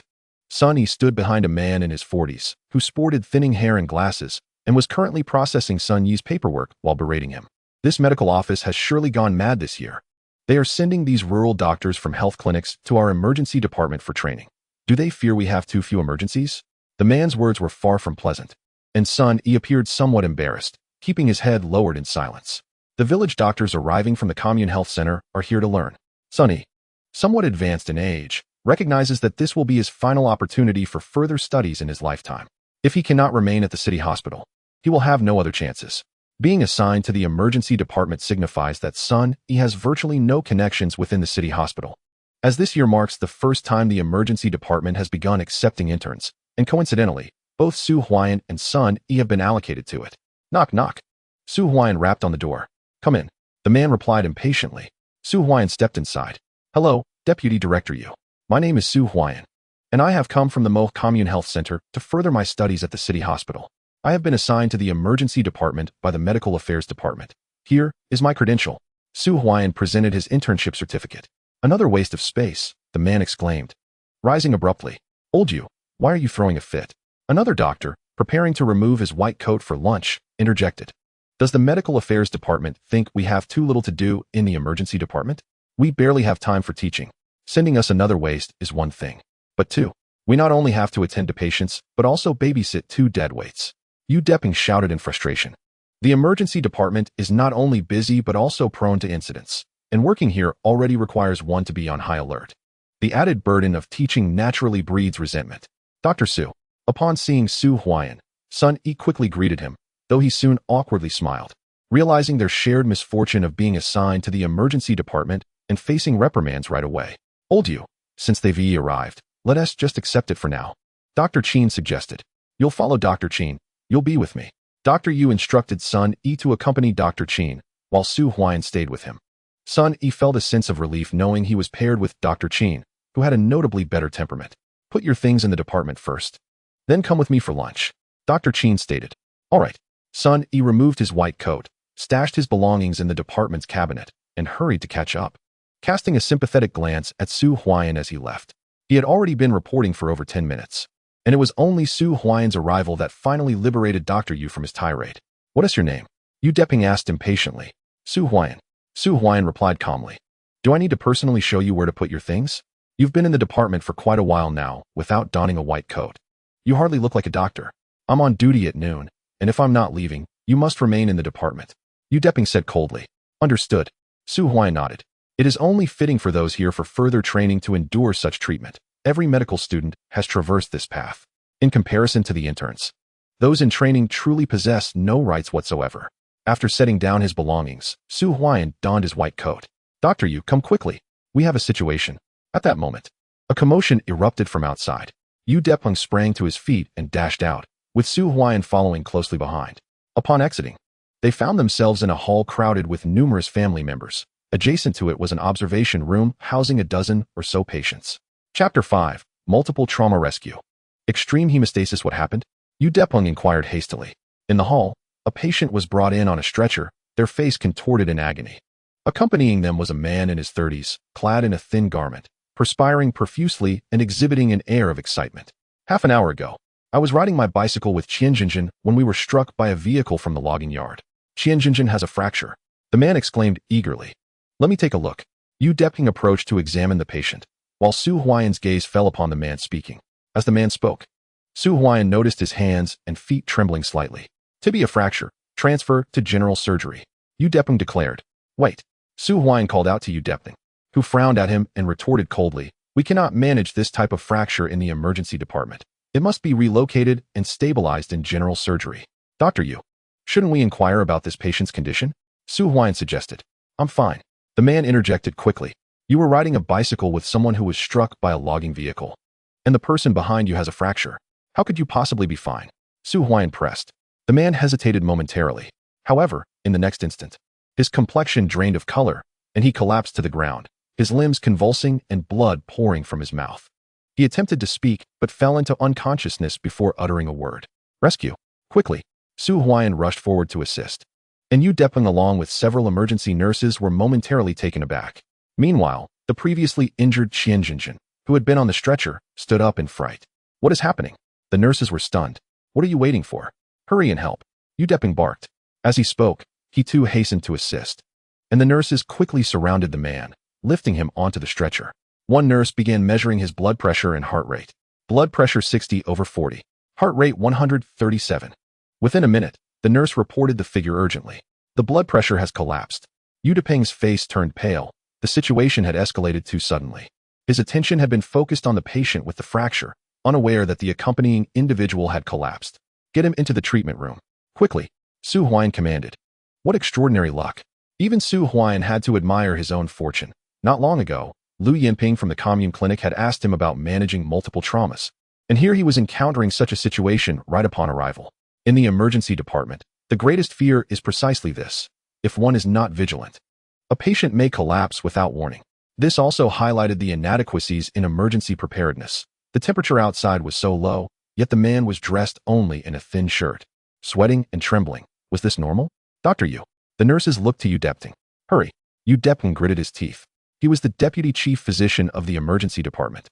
Speaker 1: Sunny stood behind a man in his 40s, who sported thinning hair and glasses, and was currently processing Sun Yi's paperwork while berating him. This medical office has surely gone mad this year. They are sending these rural doctors from health clinics to our emergency department for training. Do they fear we have too few emergencies? The man's words were far from pleasant, and Sun Yi appeared somewhat embarrassed, keeping his head lowered in silence. The village doctors arriving from the commune health center are here to learn. Sun Yi, somewhat advanced in age, recognizes that this will be his final opportunity for further studies in his lifetime. If he cannot remain at the city hospital, he will have no other chances. Being assigned to the emergency department signifies that Sun Yi has virtually no connections within the city hospital. As this year marks the first time the emergency department has begun accepting interns, and coincidentally, Both Su Huaian and Sun Yi have been allocated to it. Knock, knock. Su Huaian rapped on the door. Come in. The man replied impatiently. Su Huaian stepped inside. Hello, Deputy Director Yu. My name is Su Huaian, and I have come from the Mo Commune Health Center to further my studies at the city hospital. I have been assigned to the emergency department by the medical affairs department. Here is my credential. Su Huaian presented his internship certificate. Another waste of space, the man exclaimed. Rising abruptly. Old Yu, why are you throwing a fit? Another doctor, preparing to remove his white coat for lunch, interjected. Does the medical affairs department think we have too little to do in the emergency department? We barely have time for teaching. Sending us another waste is one thing. But two, we not only have to attend to patients, but also babysit 2 dead weights. Yu Deping shouted in frustration. The emergency department is not only busy but also prone to incidents, and working here already requires one to be on high alert. The added burden of teaching naturally breeds resentment. Dr. Su, upon seeing Su Huaian, Sun Yi quickly greeted him, though he soon awkwardly smiled. Realizing their shared misfortune of being assigned to the emergency department and facing reprimands right away. Old Yu, since they've arrived, let us just accept it for now. Dr. Qin suggested. You'll follow Dr. Qin. You'll be with me. Dr. Yu instructed Sun Yi to accompany Dr. Qin, while Su Huaian stayed with him. Sun Yi felt a sense of relief knowing he was paired with Dr. Qin, who had a notably better temperament. Put your things in the department first. Then come with me for lunch. Dr. Qin stated. All right. Sun Yi removed his white coat, stashed his belongings in the department's cabinet, and hurried to catch up. Casting a sympathetic glance at Su Huaian as he left. He had already been reporting for over 10 minutes, and it was only Su Huaian's arrival that finally liberated Dr. Yu from his tirade. What is your name? Yu Deping asked impatiently. Su Huaian. Su Huaian replied calmly. Do I need to personally show you where to put your things? You've been in the department for quite a while now, without donning a white coat. You hardly look like a doctor. I'm on duty at noon, and if I'm not leaving, you must remain in the department. Yu Deping said coldly. Understood. Su Huaian nodded. It is only fitting for those here for further training to endure such treatment. Every medical student has traversed this path. In comparison to the interns, those in training truly possess no rights whatsoever. After setting down his belongings, Su Huaian donned his white coat. Dr. Yu, come quickly. We have a situation. At that moment, a commotion erupted from outside. Yu Deping sprang to his feet and dashed out, with Su Huaian following closely behind. Upon exiting, they found themselves in a hall crowded with numerous family members. Adjacent to it was an observation room housing a dozen or so patients. Chapter 5. Multiple Trauma Rescue. Extreme hemostasis. What happened? Yu Deping inquired hastily. In the hall, a patient was brought in on a stretcher, their face contorted in agony. Accompanying them was a man in his 30s, clad in a thin garment, perspiring profusely and exhibiting an air of excitement. Half an hour ago, I was riding my bicycle with Qianjinjin when we were struck by a vehicle from the logging yard. Qianjinjin has a fracture. The man exclaimed eagerly. Let me take a look. Yu Deping approached to examine the patient, while Su Huaian's gaze fell upon the man speaking. As the man spoke, Su Huaian noticed his hands and feet trembling slightly. Tibia fracture. Transfer to general surgery. Yu Deping declared. Wait. Su Huaian called out to Yu Deping, who frowned at him and retorted coldly. We cannot manage this type of fracture in the emergency department. It must be relocated and stabilized in general surgery. Dr. Yu, shouldn't we inquire about this patient's condition? Su Huaian suggested. I'm fine. The man interjected quickly. You were riding a bicycle with someone who was struck by a logging vehicle, and the person behind you has a fracture. How could you possibly be fine? Su Huaian pressed. The man hesitated momentarily. However, in the next instant, his complexion drained of color, and he collapsed to the ground, his limbs convulsing and blood pouring from his mouth. He attempted to speak, but fell into unconsciousness before uttering a word. Rescue. Quickly. Su Huaian rushed forward to assist, and Yu Deping along with several emergency nurses were momentarily taken aback. Meanwhile, the previously injured Qianjinjin, who had been on the stretcher, stood up in fright. What is happening? The nurses were stunned. What are you waiting for? Hurry and help. Yu Deping barked. As he spoke, he too hastened to assist, and the nurses quickly surrounded the man, lifting him onto the stretcher. One nurse began measuring his blood pressure and heart rate. Blood pressure 60/40. Heart rate 137. Within a minute, the nurse reported the figure urgently. The blood pressure has collapsed. Yu Deping's face turned pale. The situation had escalated too suddenly. His attention had been focused on the patient with the fracture, unaware that the accompanying individual had collapsed. Get him into the treatment room. Quickly, Su Huaian commanded. What extraordinary luck. Even Su Huaian had to admire his own fortune. Not long ago, Lu Yinping from the commune clinic had asked him about managing multiple traumas, And here he was encountering such a situation right upon arrival. In the emergency department, the greatest fear is precisely this: if one is not vigilant, a patient may collapse without warning. This also highlighted the inadequacies in emergency preparedness. The temperature outside was so low, yet the man was dressed only in a thin shirt, sweating and trembling. Was this normal? Dr. Yu. The nurses looked to Yu Depting. Hurry. Yu Depting gritted his teeth. He was the deputy chief physician of the emergency department,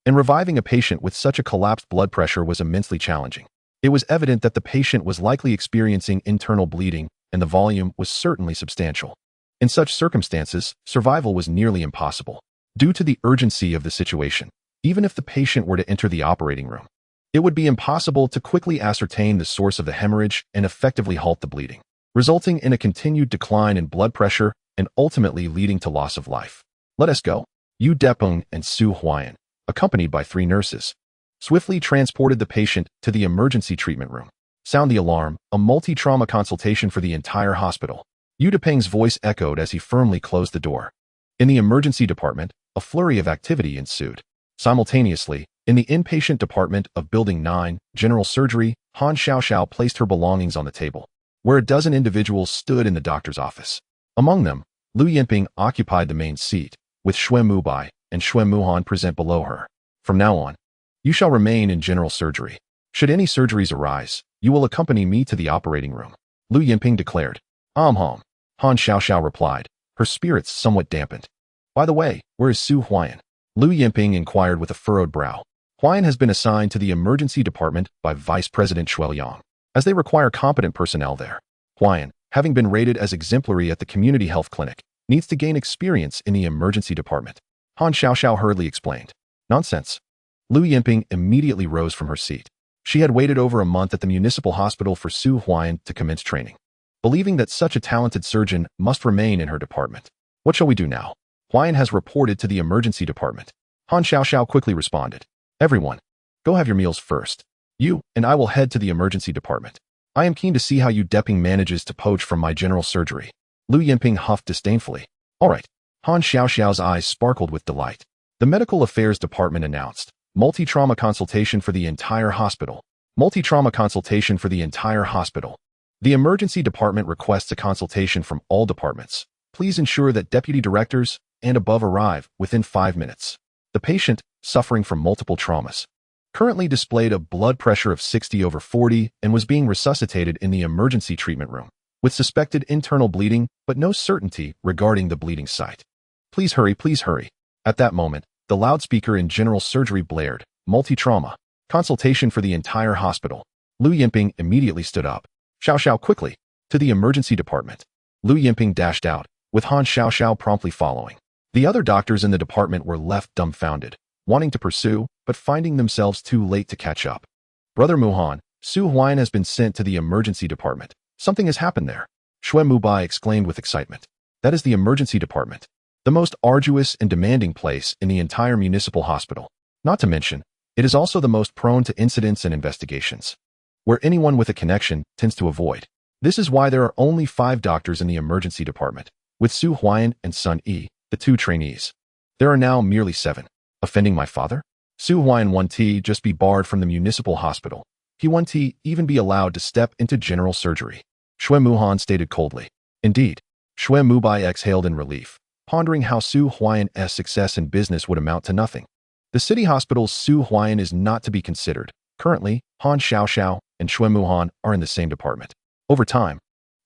Speaker 1: and reviving a patient with such a collapsed blood pressure was immensely challenging. It was evident that the patient was likely experiencing internal bleeding, and the volume was certainly substantial. In such circumstances, survival was nearly impossible. Due to the urgency of the situation, even if the patient were to enter the operating room, it would be impossible to quickly ascertain the source of the hemorrhage and effectively halt the bleeding, resulting in a continued decline in blood pressure and ultimately leading to loss of life. Let us go. Yu Depeng and Su Huaian, accompanied by 3 nurses, swiftly transported the patient to the emergency treatment room. Sound the alarm, a multi-trauma consultation for the entire hospital. Yu Depeng's voice echoed as he firmly closed the door. In the emergency department, a flurry of activity ensued. Simultaneously, in the inpatient department of Building 9, General Surgery, Han Xiaoxiao placed her belongings on the table, where a dozen individuals stood in the doctor's office. Among them, Lu Yinping occupied the main seat, with Xue Mubai and Xue Muhan present below her. From now on, you shall remain in general surgery. Should any surgeries arise, you will accompany me to the operating room, Lu Yinping declared. Hom. Han Xiaoxiao replied, her spirits somewhat dampened. By the way, where is Su Huaian? Lu Yinping inquired with a furrowed brow. Huaian has been assigned to the emergency department by Vice President Shuai Yang, as they require competent personnel there. Huaian, having been rated as exemplary at the community health clinic, needs to gain experience in the emergency department. Han Xiaoxiao hurriedly explained. Nonsense. Lu Yinping immediately rose from her seat. She had waited over a month at the municipal hospital for Su Huaian to commence training, believing that such a talented surgeon must remain in her department. What shall we do now? Huaian has reported to the emergency department. Han Xiaoxiao quickly responded. Everyone, go have your meals first. You and I will head to the emergency department. I am keen to see how Yu Deping manages to poach from my general surgery. Lu Yinping huffed disdainfully. All right. Han Xiaoxiao's eyes sparkled with delight. The medical affairs department announced, multi-trauma consultation for the entire hospital. Multi-trauma consultation for the entire hospital. The emergency department requests a consultation from all departments. Please ensure that deputy directors and above arrive within 5 minutes. The patient, suffering from multiple traumas, currently displayed a blood pressure of 60/40 and was being resuscitated in the emergency treatment room, with suspected internal bleeding but no certainty regarding the bleeding site. Please hurry, please hurry. At that moment, the loudspeaker in general surgery blared, multi-trauma, consultation for the entire hospital. Lu Yinping immediately stood up. Xiaoxiao quickly, to the emergency department. Lu Yinping dashed out, with Han Xiaoxiao promptly following. The other doctors in the department were left dumbfounded, wanting to pursue, but finding themselves too late to catch up. Brother Muhan, Su Huaian has been sent to the emergency department. Something has happened there. Xue Mubai exclaimed with excitement. That is the emergency department, the most arduous and demanding place in the entire municipal hospital. Not to mention, it is also the most prone to incidents and investigations, where anyone with a connection tends to avoid. This is why there are only 5 doctors in the emergency department, with Su Huaian and Sun Yi, the 2 trainees. There are now merely 7. Offending my father? Su Huaian 1T just be barred from the municipal hospital. He 1T even be allowed to step into general surgery. Xue Muhan stated coldly. Indeed. Xue Mubai exhaled in relief, pondering how Su Huaian's success in business would amount to nothing. The city hospital's Su Huaian is not to be considered. Currently, Han Xiaoxiao and Xue Muhan are in the same department. Over time,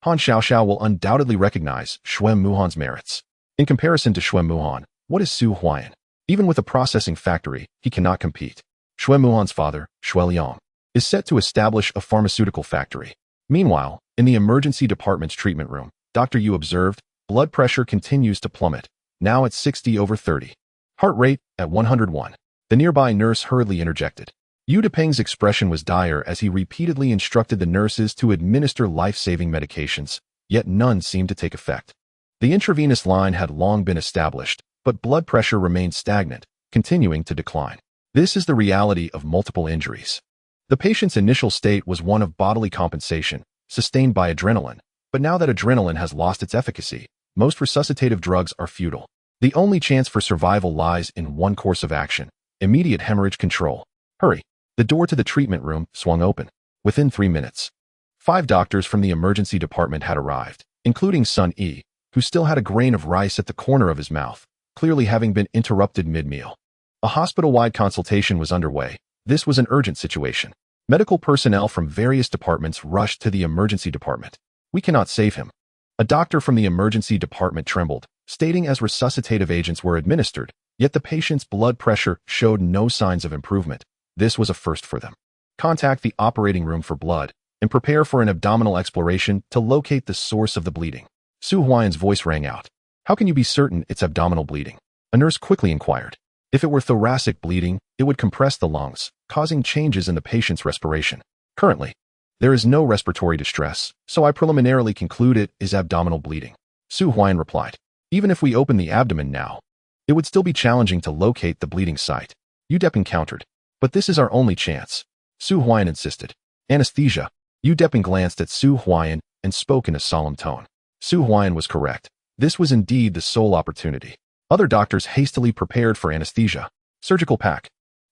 Speaker 1: Han Xiaoxiao will undoubtedly recognize Xue Muhan's merits. In comparison to Xue Muhan, what is Su Huaian? Even with a processing factory, he cannot compete. Xue Muhan's father, Shuai Liang, is set to establish a pharmaceutical factory. Meanwhile, in the emergency department's treatment room, Dr. Yu observed, blood pressure continues to plummet, now at 60/30. Heart rate at 101. The nearby nurse hurriedly interjected. Yu Depeng's expression was dire as he repeatedly instructed the nurses to administer life-saving medications, yet none seemed to take effect. The intravenous line had long been established, but blood pressure remained stagnant, continuing to decline. This is the reality of multiple injuries. The patient's initial state was one of bodily compensation, sustained by adrenaline, but now that adrenaline has lost its efficacy, most resuscitative drugs are futile. The only chance for survival lies in one course of action: immediate hemorrhage control. Hurry. The door to the treatment room swung open. Within 3 minutes, 5 doctors from the emergency department had arrived, including Sun E, who still had a grain of rice at the corner of his mouth, clearly having been interrupted mid-meal. A hospital-wide consultation was underway. This was an urgent situation. Medical personnel from various departments rushed to the emergency department. "We cannot save him." A doctor from the emergency department trembled, stating as resuscitative agents were administered, yet the patient's blood pressure showed no signs of improvement. This was a first for them. "Contact the operating room for blood and prepare for an abdominal exploration to locate the source of the bleeding." Huaian's voice rang out. "How can you be certain it's abdominal bleeding?" A nurse quickly inquired. "If it were thoracic bleeding, it would compress the lungs, causing changes in the patient's respiration. Currently, there is no respiratory distress, so I preliminarily conclude it is abdominal bleeding." Huaian replied. "Even if we open the abdomen now, it would still be challenging to locate the bleeding site." Udeping countered. "But this is our only chance." Huaian insisted. "Anesthesia." Udeping glanced at Huaian and spoke in a solemn tone. Huaian was correct. This was indeed the sole opportunity. Other doctors hastily prepared for anesthesia. Surgical pack.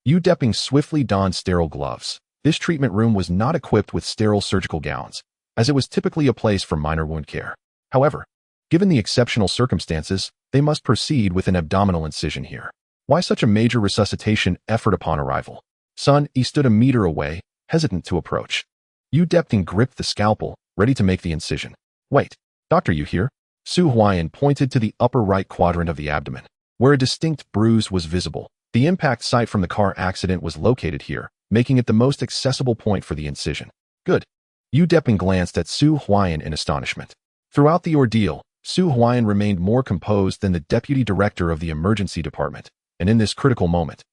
Speaker 1: Udeping swiftly donned sterile gloves. This treatment room was not equipped with sterile surgical gowns, as it was typically a place for minor wound care. However, given the exceptional circumstances, they must proceed with an abdominal incision here. Why such a major resuscitation effort upon arrival? Sun E stood a meter away, hesitant to approach. Udeping gripped the scalpel, ready to make the incision. "Wait, doctor, you here?" Huaian pointed to the upper right quadrant of the abdomen, where a distinct bruise was visible. The impact site from the car accident was located here, making it the most accessible point for the incision. "Good." Udeping glanced at Huaian in astonishment. Throughout the ordeal, Huaian remained more composed than the deputy director of the emergency department, and in this critical moment,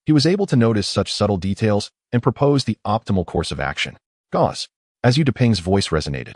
Speaker 1: he was able to notice such subtle details and propose the optimal course of action. "Gauze." As Udeping's voice resonated,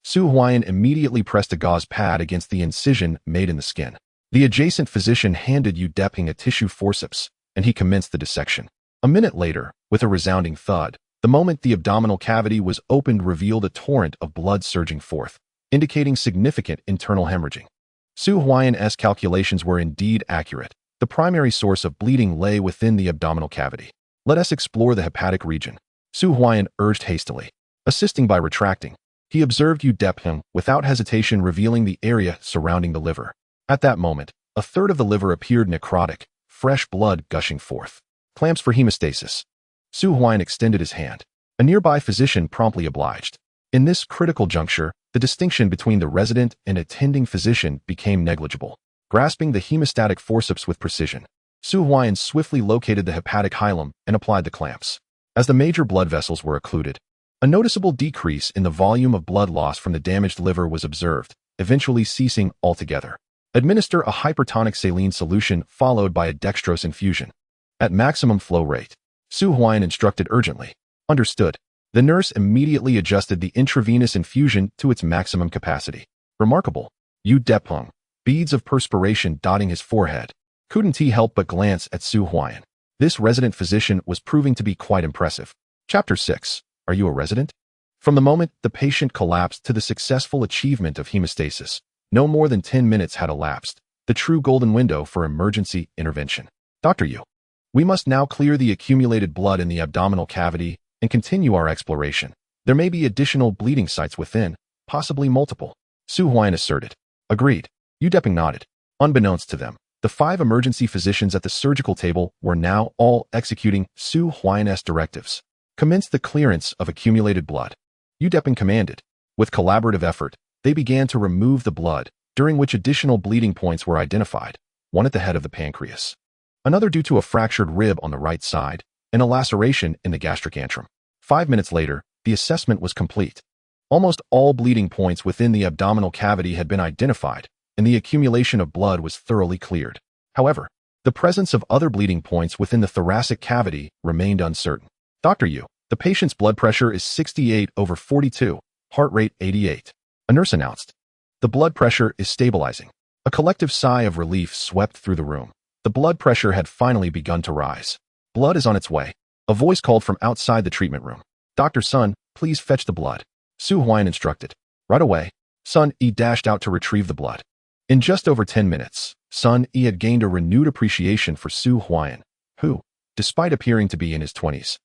Speaker 1: Huaian immediately pressed a gauze pad against the incision made in the skin. The adjacent physician handed Udeping a tissue forceps, and he commenced the dissection. A minute later, with a resounding thud, the moment the abdominal cavity was opened revealed a torrent of blood surging forth, indicating significant internal hemorrhaging. Huaian's calculations were indeed accurate. The primary source of bleeding lay within the abdominal cavity. "Let us explore the hepatic region," Huaian urged hastily. Assisting by retracting, he observed Udeping without hesitation, revealing the area surrounding the liver. At that moment, a third of the liver appeared necrotic, fresh blood gushing forth. "Clamps for hemostasis." Huaian extended his hand. A nearby physician promptly obliged. In this critical juncture, the distinction between the resident and attending physician became negligible. Grasping the hemostatic forceps with precision, Huaian swiftly located the hepatic hilum and applied the clamps. As the major blood vessels were occluded, a noticeable decrease in the volume of blood loss from the damaged liver was observed, eventually ceasing altogether. Administer a hypertonic saline solution followed by a dextrose infusion. At maximum flow rate. Huaian instructed urgently. "Understood." The nurse immediately adjusted the intravenous infusion to its maximum capacity. "Remarkable." Udeping, beads of perspiration dotting his forehead, couldn't he help but glance at Huaian. This resident physician was proving to be quite impressive. Chapter 6. Are you a resident? From the moment the patient collapsed to the successful achievement of hemostasis, no more than 10 minutes had elapsed, the true golden window for emergency intervention. "Dr. Yu, we must now clear the accumulated blood in the abdominal cavity and continue our exploration. There may be additional bleeding sites within, possibly multiple," Huaian asserted. "Agreed." Udeping nodded. Unbeknownst to them, the 5 emergency physicians at the surgical table were now all executing Huaian's directives. "Commence the clearance of accumulated blood," Udeping commanded. With collaborative effort, they began to remove the blood, during which additional bleeding points were identified, one at the head of the pancreas, another due to a fractured rib on the right side, and a laceration in the gastric antrum. 5 minutes later, the assessment was complete. Almost all bleeding points within the abdominal cavity had been identified, and the accumulation of blood was thoroughly cleared. However, the presence of other bleeding points within the thoracic cavity remained uncertain. "Dr. Yu, the patient's blood pressure is 68/42, heart rate 88. A nurse announced. "The blood pressure is stabilizing." A collective sigh of relief swept through the room. The blood pressure had finally begun to rise. "Blood is on its way." A voice called from outside the treatment room. "Dr. Sun, please fetch the blood." Huaian instructed. Right away, Sun E dashed out to retrieve the blood. In just over 10 minutes, Sun E had gained a renewed appreciation for Huaian, who, despite appearing to be in his 20s,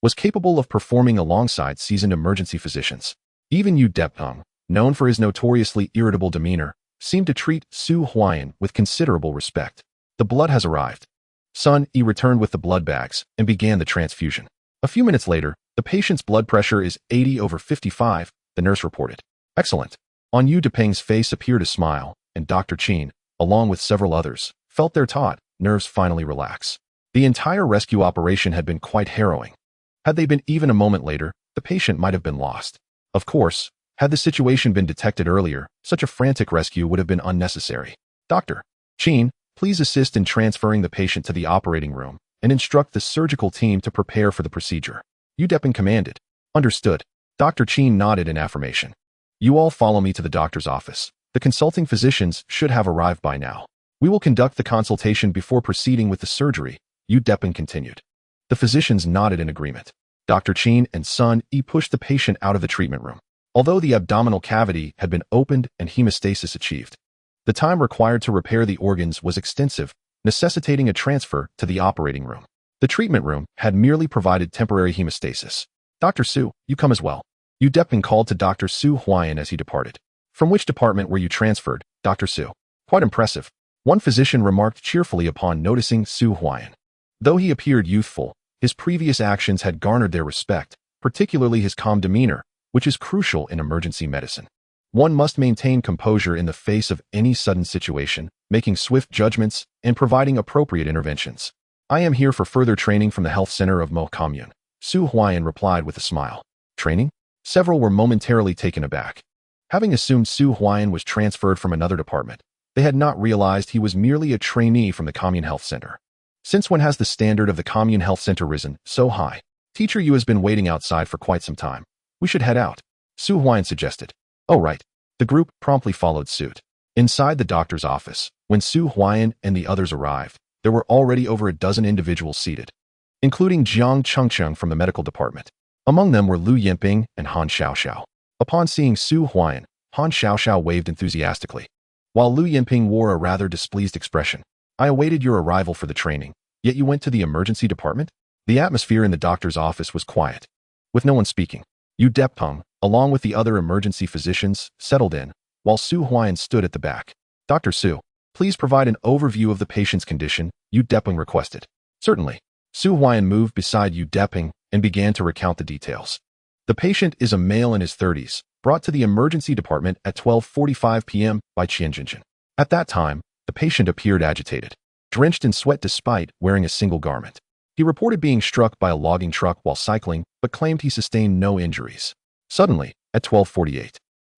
Speaker 1: was capable of performing alongside seasoned emergency physicians. Even Yu Depeng, known for his notoriously irritable demeanor, seemed to treat Su Huaian with considerable respect. The blood has arrived. Sun Yi returned with the blood bags and began the transfusion. A few minutes later, the patient's blood pressure is 80/55, the nurse reported. Excellent. On Yu Depeng's face appeared a smile, and Dr. Qin, along with several others, felt their taut nerves finally relax. The entire rescue operation had been quite harrowing. Had they been even a moment later, the patient might have been lost. Of course, had the situation been detected earlier, such a frantic rescue would have been unnecessary. Dr. Qin, please assist in transferring the patient to the operating room and instruct the surgical team to prepare for the procedure. Yu Depeng commanded. Understood. Dr. Qin nodded in affirmation. You all follow me to the doctor's office. The consulting physicians should have arrived by now. We will conduct the consultation before proceeding with the surgery, Yu Depeng continued. The physicians nodded in agreement. Dr. Qin and Sun Yi pushed the patient out of the treatment room. Although the abdominal cavity had been opened and hemostasis achieved, the time required to repair the organs was extensive, necessitating a transfer to the operating room. The treatment room had merely provided temporary hemostasis. Dr. Su, you come as well. Yu Depeng called to Dr. Su Huaian as he departed. From which department were you transferred, Dr. Su? Quite impressive. One physician remarked cheerfully upon noticing Su Huaian. Though he appeared youthful, his previous actions had garnered their respect, particularly his calm demeanor, which is crucial in emergency medicine. One must maintain composure in the face of any sudden situation, making swift judgments and providing appropriate interventions. I am here for further training from the health center of Mo Commune, Su Huaian replied with a smile. Training? Several were momentarily taken aback. Having assumed Su Huaian was transferred from another department, they had not realized he was merely a trainee from the Commune Health Center. Since when has the standard of the Commune Health Center risen so high? Teacher Yu has been waiting outside for quite some time. We should head out, Su Huaian suggested. Oh right. The group promptly followed suit. Inside the doctor's office, when Su Huaian and the others arrived, there were already over a dozen individuals seated, including Jiang Chengcheng from the medical department. Among them were Lu Yinping and Han Xiaoxiao. Upon seeing Su Huaian, Han Xiaoxiao waved enthusiastically, while Lu Yinping wore a rather displeased expression. I awaited your arrival for the training, yet you went to the emergency department? The atmosphere in the doctor's office was quiet, with no one speaking. Yu Depeng, along with the other emergency physicians, settled in, while Su Huaian stood at the back. Dr. Su, please provide an overview of the patient's condition, Yu Depeng requested. Certainly. Su Huaian moved beside Yu Depeng and began to recount the details. The patient is a male in his 30s, brought to the emergency department at 12:45 p.m. by Qianjinjin. At that time, the patient appeared agitated, drenched in sweat despite wearing a single garment. He reported being struck by a logging truck while cycling, but claimed he sustained no injuries. Suddenly, at 12:48,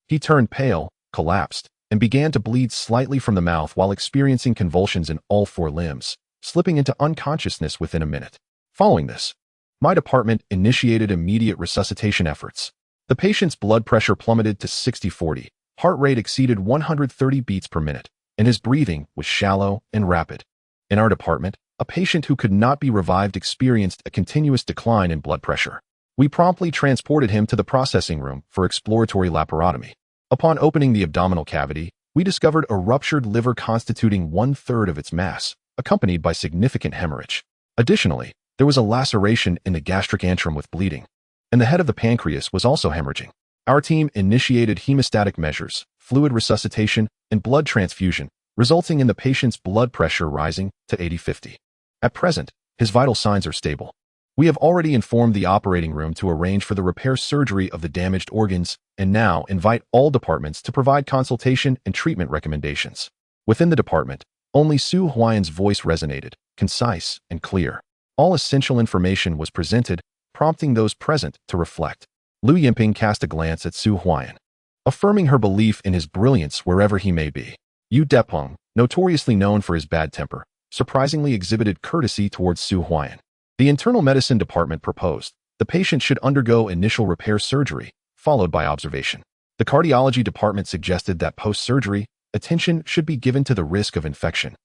Speaker 1: he turned pale, collapsed, and began to bleed slightly from the mouth while experiencing convulsions in all four limbs, slipping into unconsciousness within a minute. Following this, my department initiated immediate resuscitation efforts. The patient's blood pressure plummeted to 60/40, heart rate exceeded 130 beats per minute, and his breathing was shallow and rapid. In our department, a patient who could not be revived experienced a continuous decline in blood pressure. We promptly transported him to the processing room for exploratory laparotomy. Upon opening the abdominal cavity, we discovered a ruptured liver constituting 1/3 of its mass, accompanied by significant hemorrhage. Additionally, there was a laceration in the gastric antrum with bleeding, and the head of the pancreas was also hemorrhaging. Our team initiated hemostatic measures, fluid resuscitation, and blood transfusion, resulting in the patient's blood pressure rising to 80/50. At present, his vital signs are stable. We have already informed the operating room to arrange for the repair surgery of the damaged organs and now invite all departments to provide consultation and treatment recommendations. Within the department, only Su Huaian's voice resonated, concise and clear. All essential information was presented, prompting those present to reflect. Lu Yinping cast a glance at Su Huaian, affirming her belief in his brilliance wherever he may be. Yu Depeng, notoriously known for his bad temper, surprisingly exhibited courtesy towards Su Huaian. The internal medicine department proposed the patient should undergo initial repair surgery, followed by observation. The cardiology department suggested that post-surgery, attention should be given to the risk of infection,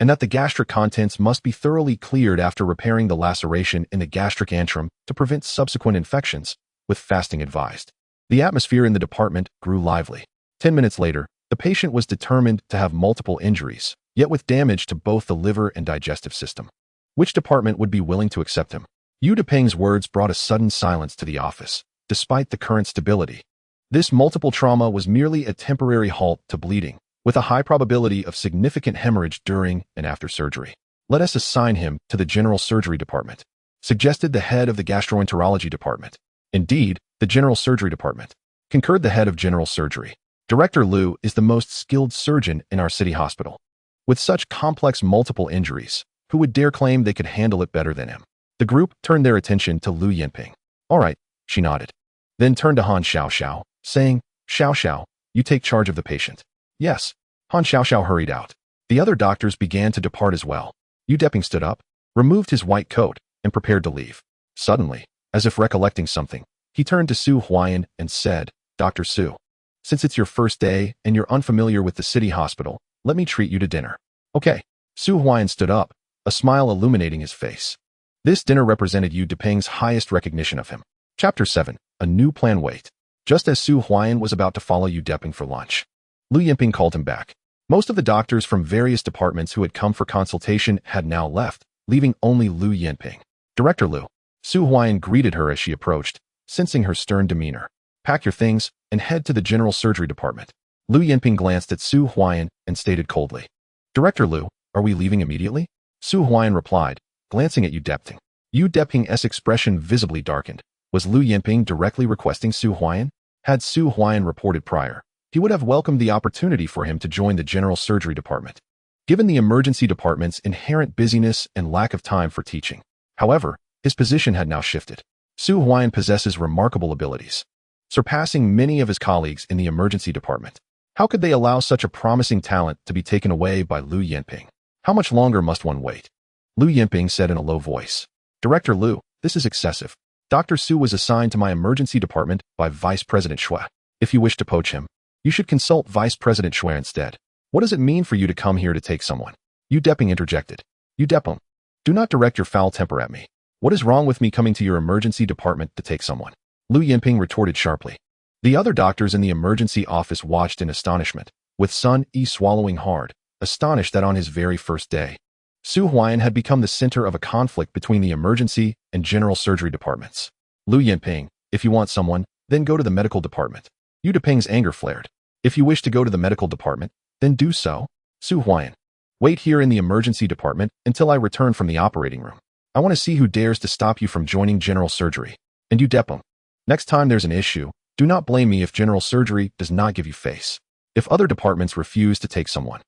Speaker 1: and that the gastric contents must be thoroughly cleared after repairing the laceration in the gastric antrum to prevent subsequent infections, with fasting advised. The atmosphere in the department grew lively. 10 minutes later, the patient was determined to have multiple injuries, yet with damage to both the liver and digestive system. Which department would be willing to accept him? Yu Deping's words brought a sudden silence to the office, despite the current stability. This multiple trauma was merely a temporary halt to bleeding, with a high probability of significant hemorrhage during and after surgery. Let us assign him to the general surgery department, suggested the head of the gastroenterology department. Indeed, the general surgery department, concurred the head of general surgery. Director Liu is the most skilled surgeon in our city hospital. With such complex multiple injuries, who would dare claim they could handle it better than him? The group turned their attention to Lu Yinping. All right, she nodded. Then turned to Han Xiaoxiao, saying, Xiaoxiao, you take charge of the patient. Yes. Han Xiaoxiao hurried out. The other doctors began to depart as well. Yu Deping stood up, removed his white coat, and prepared to leave. Suddenly, as if recollecting something, he turned to Su Huaiyan and said, Dr. Su, since it's your first day and you're unfamiliar with the city hospital, let me treat you to dinner. Okay. Su Huaiyan stood up, a smile illuminating his face. This dinner represented Yu Deping's highest recognition of him. Chapter 7. A new plan. Wait. Just as Su Huaiyan was about to follow Yu Deping for lunch, Lu Yinping called him back. Most of the doctors from various departments who had come for consultation had now left, leaving only Lu Yinping. Director Lu. Su Huaiyan greeted her as she approached, sensing her stern demeanor. Pack your things and head to the general surgery department. Lu Yinping glanced at Su Huaiyan and stated coldly, Director Lu, are we leaving immediately? Su Huaiyan replied, glancing at Yu Deping. Yu Deping's expression visibly darkened. Was Lu Yinping directly requesting Su Huaiyan? Had Su Huaiyan reported prior, he would have welcomed the opportunity for him to join the general surgery department, given the emergency department's inherent busyness and lack of time for teaching. However, his position had now shifted. Su Huaiyan possesses remarkable abilities, surpassing many of his colleagues in the emergency department. How could they allow such a promising talent to be taken away by Lu Yinping? How much longer must one wait? Lu Yinping said in a low voice, Director Lu, this is excessive. Dr. Su was assigned to my emergency department by Vice President Shui. If you wish to poach him, you should consult Vice President Shui instead. What does it mean for you to come here to take someone? Yu Deping interjected. Yu Deping, do not direct your foul temper at me. What is wrong with me coming to your emergency department to take someone? Lu Yinping retorted sharply. The other doctors in the emergency office watched in astonishment, with Sun Yi swallowing hard, astonished that on his very first day, Su Huaiyan had become the center of a conflict between the emergency and general surgery departments. Lu Yinping, if you want someone, then go to the medical department. Yu Deping's anger flared. If you wish to go to the medical department, then do so. Su Huaiyan, wait here in the emergency department until I return from the operating room. I want to see who dares to stop you from joining general surgery. And Yu Deping, next time there's an issue, do not blame me if general surgery does not give you face. If other departments refuse to take someone,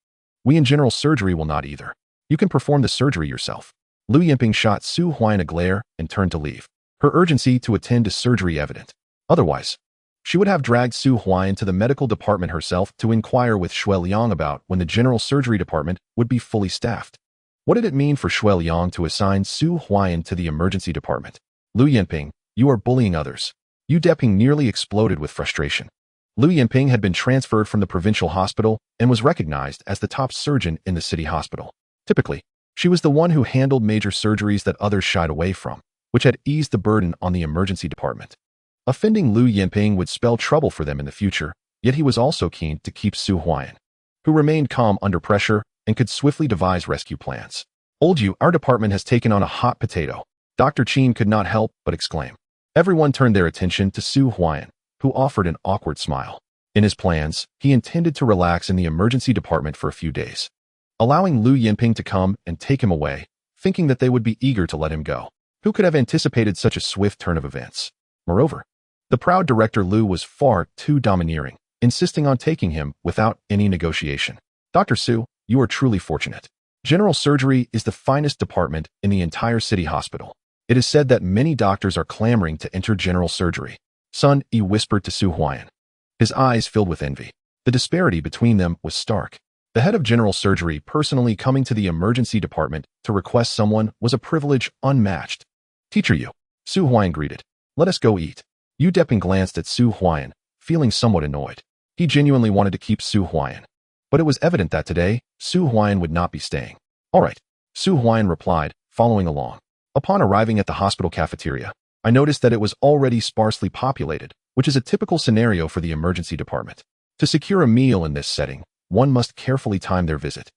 Speaker 1: we in general surgery will not either. You can perform the surgery yourself. Lu Yinping shot Su Huaiyan a glare and turned to leave, her urgency to attend to surgery evident. Otherwise, she would have dragged Su Huaiyan to the medical department herself to inquire with Shui Liang about when the general surgery department would be fully staffed. What did it mean for Shui Liang to assign Su Huaiyan to the emergency department? Lu Yinping, you are bullying others. Yu Deping nearly exploded with frustration. Lu Yinping had been transferred from the provincial hospital and was recognized as the top surgeon in the city hospital. Typically, she was the one who handled major surgeries that others shied away from, which had eased the burden on the emergency department. Offending Lu Yinping would spell trouble for them in the future, yet he was also keen to keep Su Huaiyan, who remained calm under pressure and could swiftly devise rescue plans. Old Yu, our department has taken on a hot potato. Dr. Qin could not help but exclaim. Everyone turned their attention to Su Huaiyan, who offered an awkward smile. In his plans, he intended to relax in the emergency department for a few days, allowing Lu Yinping to come and take him away, thinking that they would be eager to let him go. Who could have anticipated such a swift turn of events? Moreover, the proud director Lu was far too domineering, insisting on taking him without any negotiation. Dr. Su, you are truly fortunate. General surgery is the finest department in the entire city hospital. It is said that many doctors are clamoring to enter general surgery. Sun Yi whispered to Su Huaiyan. His eyes filled with envy. The disparity between them was stark. The head of general surgery personally coming to the emergency department to request someone was a privilege unmatched. Teacher Yu, Su Huaiyan greeted. Let us go eat. Yu Deping glanced at Su Huaiyan, feeling somewhat annoyed. He genuinely wanted to keep Su Huaiyan, but it was evident that today, Su Huaiyan would not be staying. All right, Su Huaiyan replied, following along. Upon arriving at the hospital cafeteria, I noticed that it was already sparsely populated, which is a typical scenario for the emergency department. To secure a meal in this setting, one must carefully time their visit.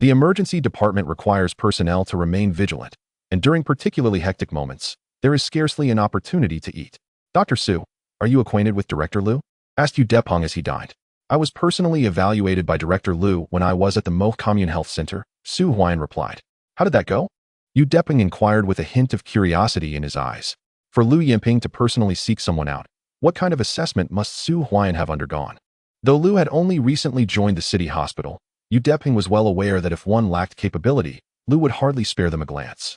Speaker 1: The emergency department requires personnel to remain vigilant, and during particularly hectic moments, There is scarcely an opportunity to eat. Dr. Su, are you acquainted with Director Liu? Asked Yu Depeng as he dined. I was personally evaluated by Director Liu when I was at the Mo Commune Health Center, Su Huaiyan replied. How did that go? Yu Depeng inquired with a hint of curiosity in his eyes. For Lu Yinping to personally seek someone out, what kind of assessment must Su Huaiyan have undergone? Though Liu had only recently joined the city hospital, Yu Depeng was well aware that if one lacked capability, Liu would hardly spare them a glance.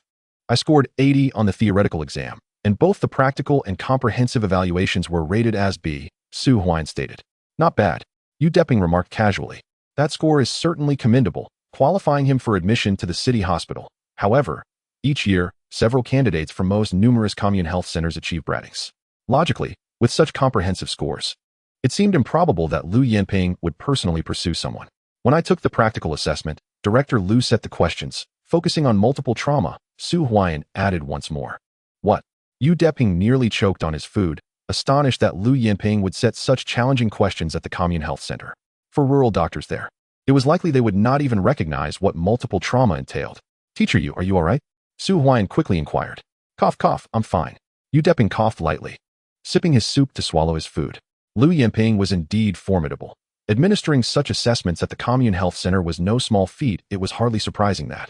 Speaker 1: I scored 80 on the theoretical exam, and both the practical and comprehensive evaluations were rated as B, Su Huaiyan stated. Not bad, Yu Depeng remarked casually. That score is certainly commendable, qualifying him for admission to the city hospital. However, each year, several candidates from most numerous commune health centers achieve ratings. Logically, with such comprehensive scores, it seemed improbable that Lu Yinping would personally pursue someone. When I took the practical assessment, Director Liu set the questions, focusing on multiple trauma, Su Huaiyan added once more. What? Yu Depeng nearly choked on his food, astonished that Lu Yinping would set such challenging questions at the commune health center. For rural doctors there, it was likely they would not even recognize what multiple trauma entailed. Teacher Yu, are you all right? Su Huaiyan quickly inquired. Cough, cough, I'm fine. Yu Depeng coughed lightly, sipping his soup to swallow his food. Lu Yinping was indeed formidable. Administering such assessments at the commune health center was no small feat. It was hardly surprising that,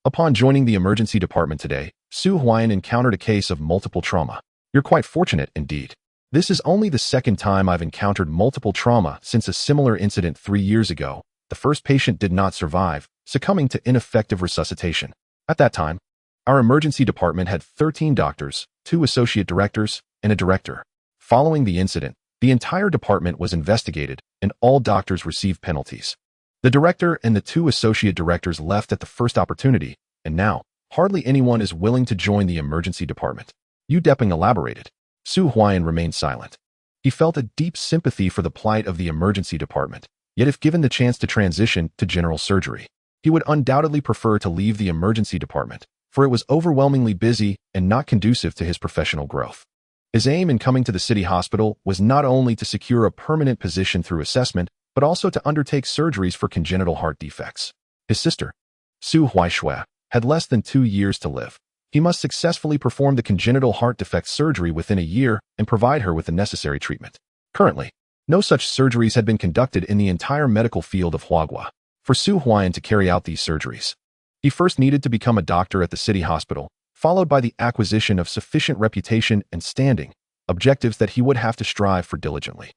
Speaker 1: upon joining the emergency department today, Su Huaiyan encountered a case of multiple trauma. You're quite fortunate indeed. This is only the second time I've encountered multiple trauma since a similar incident 3 years ago. The first patient did not survive, succumbing to ineffective resuscitation. At that time, our emergency department had 13 doctors, 2 associate directors, and a director. Following the incident, the entire department was investigated, and all doctors received penalties. The director and the 2 associate directors left at the first opportunity, and now, hardly anyone is willing to join the emergency department. Yu Depeng elaborated. Su Huaiyan remained silent. He felt a deep sympathy for the plight of the emergency department, yet if given the chance to transition to general surgery, he would undoubtedly prefer to leave the emergency department, for it was overwhelmingly busy and not conducive to his professional growth. His aim in coming to the city hospital was not only to secure a permanent position through assessment, but also to undertake surgeries for congenital heart defects. His sister, Su Huaishui, had less than 2 years to live. He must successfully perform the congenital heart defect surgery within a year and provide her with the necessary treatment. Currently, no such surgeries had been conducted in the entire medical field of Huagua. For Su Huaiyan to carry out these surgeries, he first needed to become a doctor at the city hospital, followed by the acquisition of sufficient reputation and standing, objectives that he would have to strive for diligently.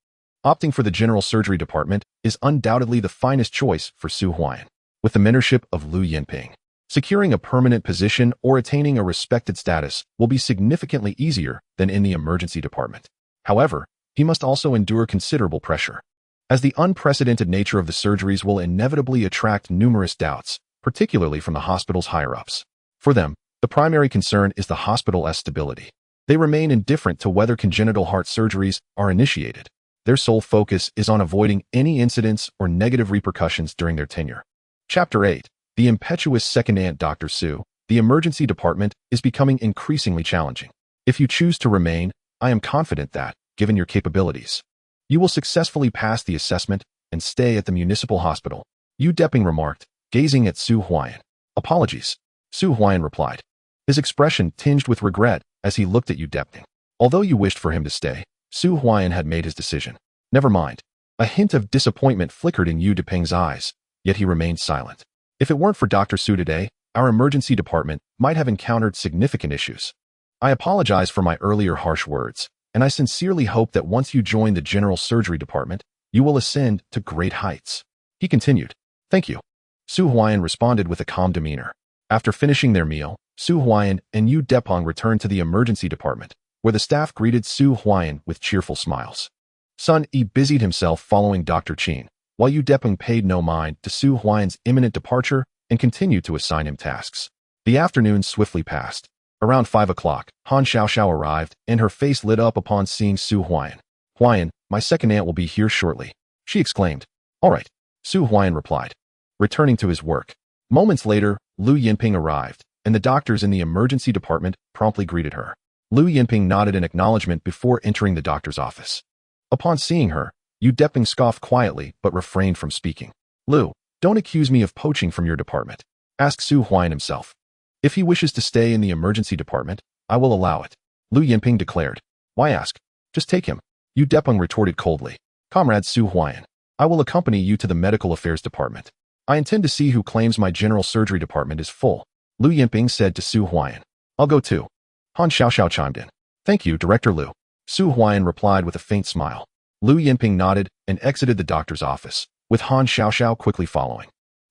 Speaker 1: Opting for the general surgery department is undoubtedly the finest choice for Su Huaiyan. With the mentorship of Lu Yinping, securing a permanent position or attaining a respected status will be significantly easier than in the emergency department. However, he must also endure considerable pressure, as the unprecedented nature of the surgeries will inevitably attract numerous doubts, particularly from the hospital's higher-ups. For them, the primary concern is the hospital's stability. They remain indifferent to whether congenital heart surgeries are initiated. Their sole focus is on avoiding any incidents or negative repercussions during their tenure. Chapter 8. The impetuous second aunt Dr. Su. The emergency department is becoming increasingly challenging. If you choose to remain, I am confident that, given your capabilities, you will successfully pass the assessment and stay at the municipal hospital, Yu Depeng remarked, gazing at Su Huaiyan. Apologies, Su Huaiyan replied, his expression tinged with regret as he looked at Yu Depeng. Although you wished for him to stay, Su Huaiyan had made his decision. Never mind. A hint of disappointment flickered in Yu Depeng's eyes, yet he remained silent. If it weren't for Dr. Su today, our emergency department might have encountered significant issues. I apologize for my earlier harsh words, and I sincerely hope that once you join the general surgery department, you will ascend to great heights. He continued. Thank you. Su Huaiyan responded with a calm demeanor. After finishing their meal, Su Huaiyan and Yu Depeng returned to the emergency department, where the staff greeted Su Huaiyan with cheerful smiles. Sun Yi busied himself following Dr. Qin, while Yu Depeng paid no mind to Su Huaiyan's imminent departure and continued to assign him tasks. The afternoon swiftly passed. Around 5 o'clock, Han Xiaoxiao arrived, and her face lit up upon seeing Su Huaiyan. Huaiyan, my second aunt will be here shortly, she exclaimed. All right, Su Huaiyan replied, returning to his work. Moments later, Lu Yinping arrived, and the doctors in the emergency department promptly greeted her. Lu Yinping nodded in acknowledgement before entering the doctor's office. Upon seeing her, Yu Depeng scoffed quietly but refrained from speaking. Lu, don't accuse me of poaching from your department, asked Su Huaiyan himself. If he wishes to stay in the emergency department, I will allow it, Lu Yinping declared. Why ask? Just take him. Yu Depeng retorted coldly. Comrade Su Huaian, I will accompany you to the medical affairs department. I intend to see who claims my general surgery department is full, Lu Yinping said to Su Huaian. I'll go too. Han Xiaoxiao chimed in. Thank you, Director Lu. Su Huaian replied with a faint smile. Lu Yinping nodded and exited the doctor's office, with Han Xiaoxiao quickly following.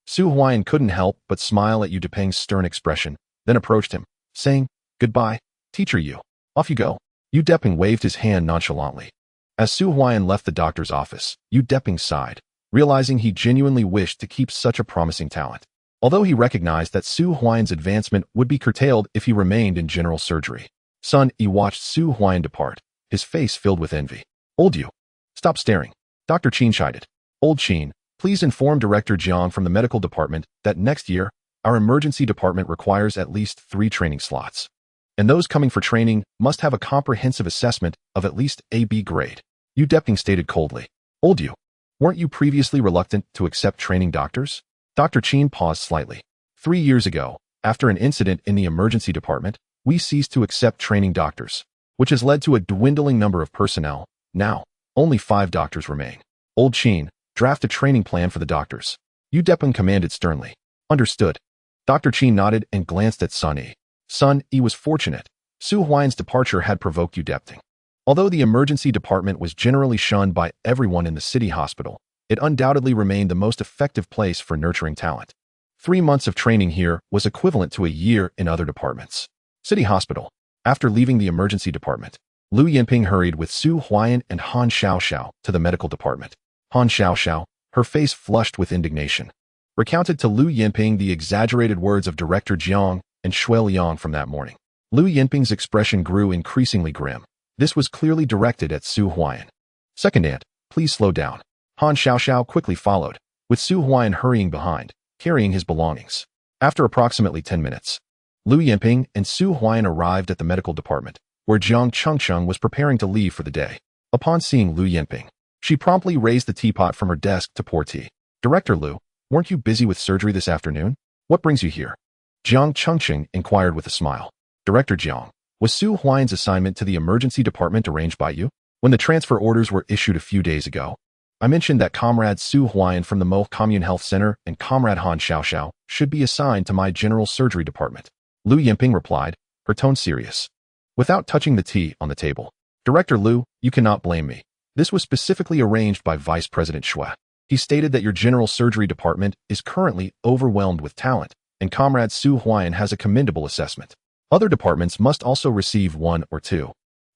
Speaker 1: Su Huaian couldn't help but smile at Yu Depeng's stern expression, then approached him, saying, Goodbye, teacher Yu. Off you go. Yu Depeng waved his hand nonchalantly. As Su Huaian left the doctor's office, Yu Depeng sighed, realizing he genuinely wished to keep such a promising talent. Although he recognized that Su Huaian's advancement would be curtailed if he remained in general surgery. Sun Yi watched Su Huaian depart, his face filled with envy. Old Yu. Stop staring. Dr. Qin chided. Old Qin, please inform Director Jiang from the medical department that next year, our emergency department requires at least 3 training slots. And those coming for training must have a comprehensive assessment of at least AB grade. Yu Depeng stated coldly. Old Yu, weren't you previously reluctant to accept training doctors? Dr. Qin paused slightly. 3 years ago, after an incident in the emergency department, we ceased to accept training doctors, which has led to a dwindling number of personnel. Now, only 5 doctors remain. Old Qin, draft a training plan for the doctors. Yu Depeng commanded sternly. Understood. Dr. Qin nodded and glanced at Sun Yi. Sun Yi was fortunate. Su Huaian's departure had provoked Yu Depeng. Although the emergency department was generally shunned by everyone in the city hospital, it undoubtedly remained the most effective place for nurturing talent. 3 months of training here was equivalent to a year in other departments. City Hospital. After leaving the emergency department, Lu Yinping hurried with Su Huaian and Han Xiaoxiao to the medical department. Han Xiaoxiao, her face flushed with indignation, recounted to Lu Yinping the exaggerated words of Director Jiang and Shui Liang from that morning. Lu Yinping's expression grew increasingly grim. This was clearly directed at Su Huaian. Second aunt, please slow down. Han Xiaoxiao quickly followed, with Su Huaian hurrying behind, carrying his belongings. After approximately 10 minutes, Lu Yinping and Su Huaian arrived at the medical department, where Jiang Chengcheng was preparing to leave for the day. Upon seeing Lu Yinping, she promptly raised the teapot from her desk to pour tea. Director Lu, weren't you busy with surgery this afternoon? What brings you here? Jiang Chengcheng inquired with a smile. Director Jiang, was Su Huaian's assignment to the emergency department arranged by you? When the transfer orders were issued a few days ago, I mentioned that Comrade Su Huaian from the Mo Commune Health Center and Comrade Han Xiaoxiao should be assigned to my general surgery department. Lu Yinping replied, her tone serious. Without touching the tea on the table. Director Lu, you cannot blame me. This was specifically arranged by Vice President Shui. He stated that your general surgery department is currently overwhelmed with talent, and Comrade Su Huaian has a commendable assessment. Other departments must also receive 1 or 2.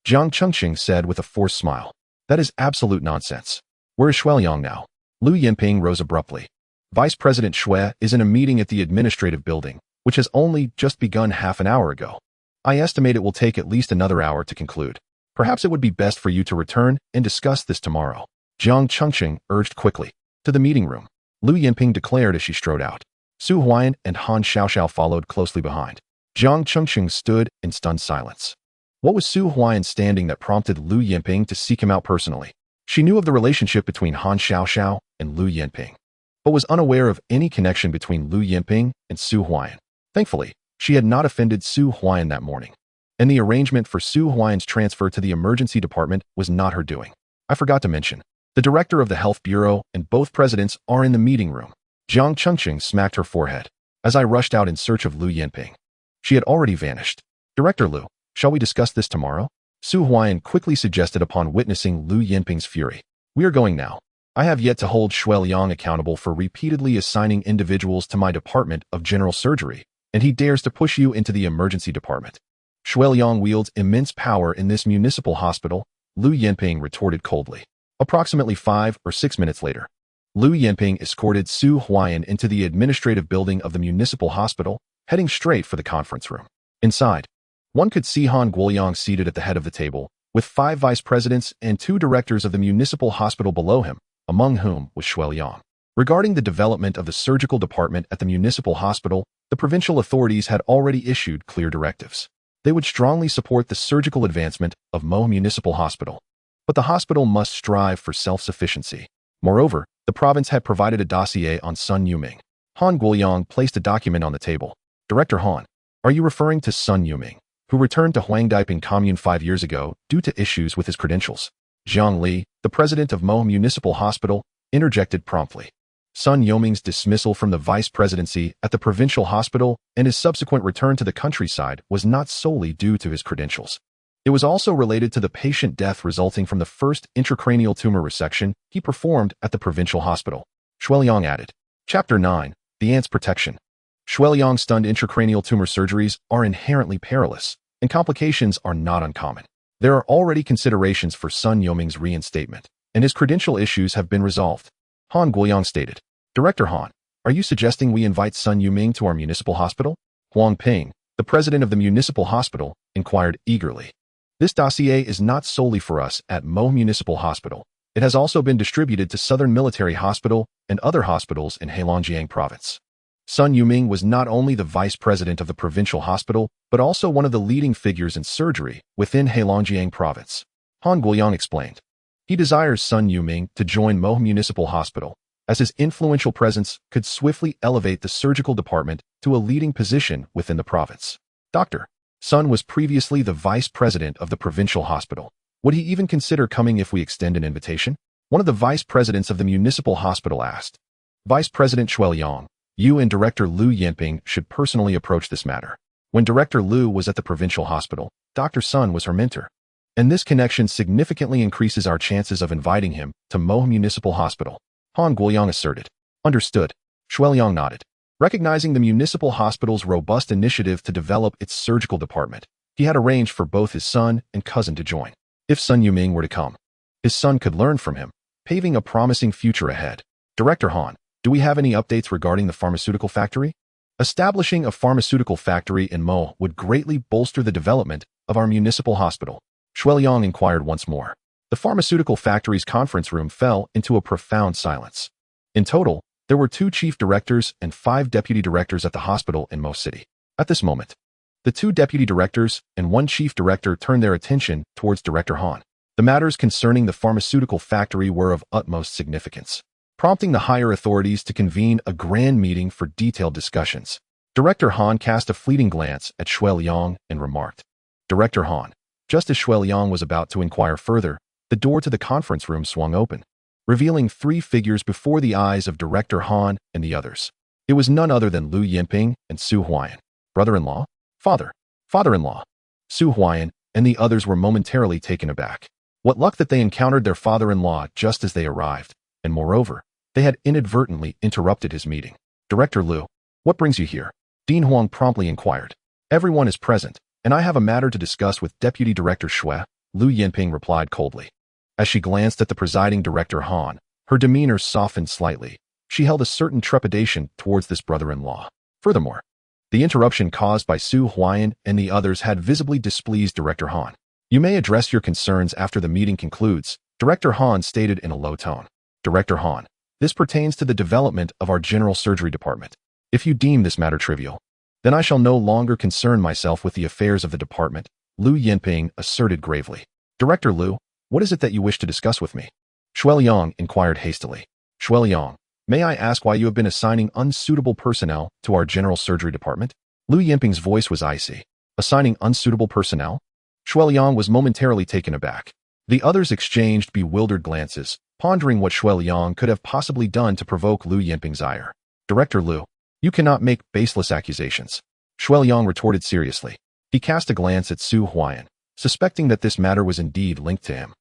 Speaker 1: Jiang Chengqing said with a forced smile. That is absolute nonsense. Where is Shui Liang now? Lu Yinping rose abruptly. Vice President Shui is in a meeting at the administrative building, which has only just begun half an hour ago. I estimate it will take at least another hour to conclude. Perhaps it would be best for you to return and discuss this tomorrow. Jiang Chengqing urged quickly. To the meeting room, Lu Yinping declared as she strode out. Su Huaian and Han Xiaoxiao followed closely behind. Jiang Chengqing stood in stunned silence. What was Su Huaian standing that prompted Lu Yinping to seek him out personally? She knew of the relationship between Han Xiaoxiao and Lu Yinping, but was unaware of any connection between Lu Yinping and Su Huaian. Thankfully, she had not offended Su Huaian that morning, and the arrangement for Su Huaian's transfer to the emergency department was not her doing. I forgot to mention, the director of the health bureau and both presidents are in the meeting room. Jiang Chengqing smacked her forehead as I rushed out in search of Lu Yinping. She had already vanished. Director Lu, shall we discuss this tomorrow? Su Huaian quickly suggested upon witnessing Lu Yinping's fury. We are going now. I have yet to hold Shui Liang accountable for repeatedly assigning individuals to my department of general surgery, and he dares to push you into the emergency department. Shui Liang wields immense power in this municipal hospital, Lu Yinping retorted coldly. Approximately 5 or 6 minutes later, Lu Yinping escorted Su Huaian into the administrative building of the municipal hospital, heading straight for the conference room. Inside, one could see Han Guoyang seated at the head of the table, with 5 vice presidents and 2 directors of the municipal hospital below him, among whom was Shui Liang. Regarding the development of the surgical department at the municipal hospital, the provincial authorities had already issued clear directives. They would strongly support the surgical advancement of Mo Municipal Hospital. But the hospital must strive for self-sufficiency. Moreover, the province had provided a dossier on Sun Yuming. Han Guoyang placed a document on the table. Director Han, are you referring to Sun Yuming, who returned to Huangdiping Commune 5 years ago due to issues with his credentials. Jiang Li, the president of Mo Municipal Hospital, interjected promptly. Sun Yoming's dismissal from the vice presidency at the provincial hospital and his subsequent return to the countryside was not solely due to his credentials. It was also related to the patient death resulting from the first intracranial tumor resection he performed at the provincial hospital. Xueliang added. Chapter 9. The Ant's Protection. Xueliang stunned intracranial tumor surgeries are inherently perilous, and complications are not uncommon. There are already considerations for Sun Yoming's reinstatement, and his credential issues have been resolved. Han Guoyang stated. Director Han, are you suggesting we invite Sun Yuming to our municipal hospital? Huang Ping, the president of the municipal hospital, inquired eagerly. This dossier is not solely for us at Mo Municipal Hospital. It has also been distributed to Southern Military Hospital and other hospitals in Heilongjiang Province. Sun Yuming was not only the vice president of the provincial hospital, but also one of the leading figures in surgery within Heilongjiang Province. Han Guoyang explained. He desires Sun Yuming to join Mo Municipal Hospital, as his influential presence could swiftly elevate the surgical department to a leading position within the province. Dr. Sun was previously the vice president of the provincial hospital. Would he even consider coming if we extend an invitation? One of the vice presidents of the municipal hospital asked. Vice President Xueliang, you and Director Lu Yinping should personally approach this matter. When Director Lu was at the provincial hospital, Dr. Sun was her mentor. And this connection significantly increases our chances of inviting him to Mo Municipal Hospital. Han Guoyang asserted. Understood. Xueliang nodded. Recognizing the municipal hospital's robust initiative to develop its surgical department, he had arranged for both his son and cousin to join. If Sun Yuming were to come, his son could learn from him, paving a promising future ahead. Director Han, do we have any updates regarding the pharmaceutical factory? Establishing a pharmaceutical factory in Mo would greatly bolster the development of our municipal hospital. Xueliang inquired once more. The pharmaceutical factory's conference room fell into a profound silence. In total, there were 2 chief directors and 5 deputy directors at the hospital in Mo City. At this moment, the 2 deputy directors and 1 chief director turned their attention towards Director Han. The matters concerning the pharmaceutical factory were of utmost significance, prompting the higher authorities to convene a grand meeting for detailed discussions. Director Han cast a fleeting glance at Xueliang and remarked, Director Han, just as Xueliang was about to inquire further, the door to the conference room swung open, revealing 3 figures before the eyes of Director Han and the others. It was none other than Lu Yinping and Su Huaian. Brother-in-law? Father-in-law. Su Huaian and the others were momentarily taken aback. What luck that they encountered their father-in-law just as they arrived, and moreover, they had inadvertently interrupted his meeting. Director Lu, what brings you here? Dean Huang promptly inquired. Everyone is present, and I have a matter to discuss with Deputy Director Xue, Lu Yinping replied coldly. As she glanced at the presiding Director Han, her demeanor softened slightly. She held a certain trepidation towards this brother-in-law. Furthermore, the interruption caused by Su Huaian and the others had visibly displeased Director Han. You may address your concerns after the meeting concludes, Director Han stated in a low tone. Director Han, this pertains to the development of our general surgery department. If you deem this matter trivial, then I shall no longer concern myself with the affairs of the department, Lu Yinping asserted gravely. Director Lu, what is it that you wish to discuss with me? Xueliang inquired hastily. Xueliang, may I ask why you have been assigning unsuitable personnel to our general surgery department? Lu Yinping's voice was icy. Assigning unsuitable personnel? Xueliang was momentarily taken aback. The others exchanged bewildered glances, pondering what Xueliang could have possibly done to provoke Lu Yinping's ire. Director Lu, you cannot make baseless accusations. Xueliang retorted seriously. He cast a glance at Su Huaian, suspecting that this matter was indeed linked to him.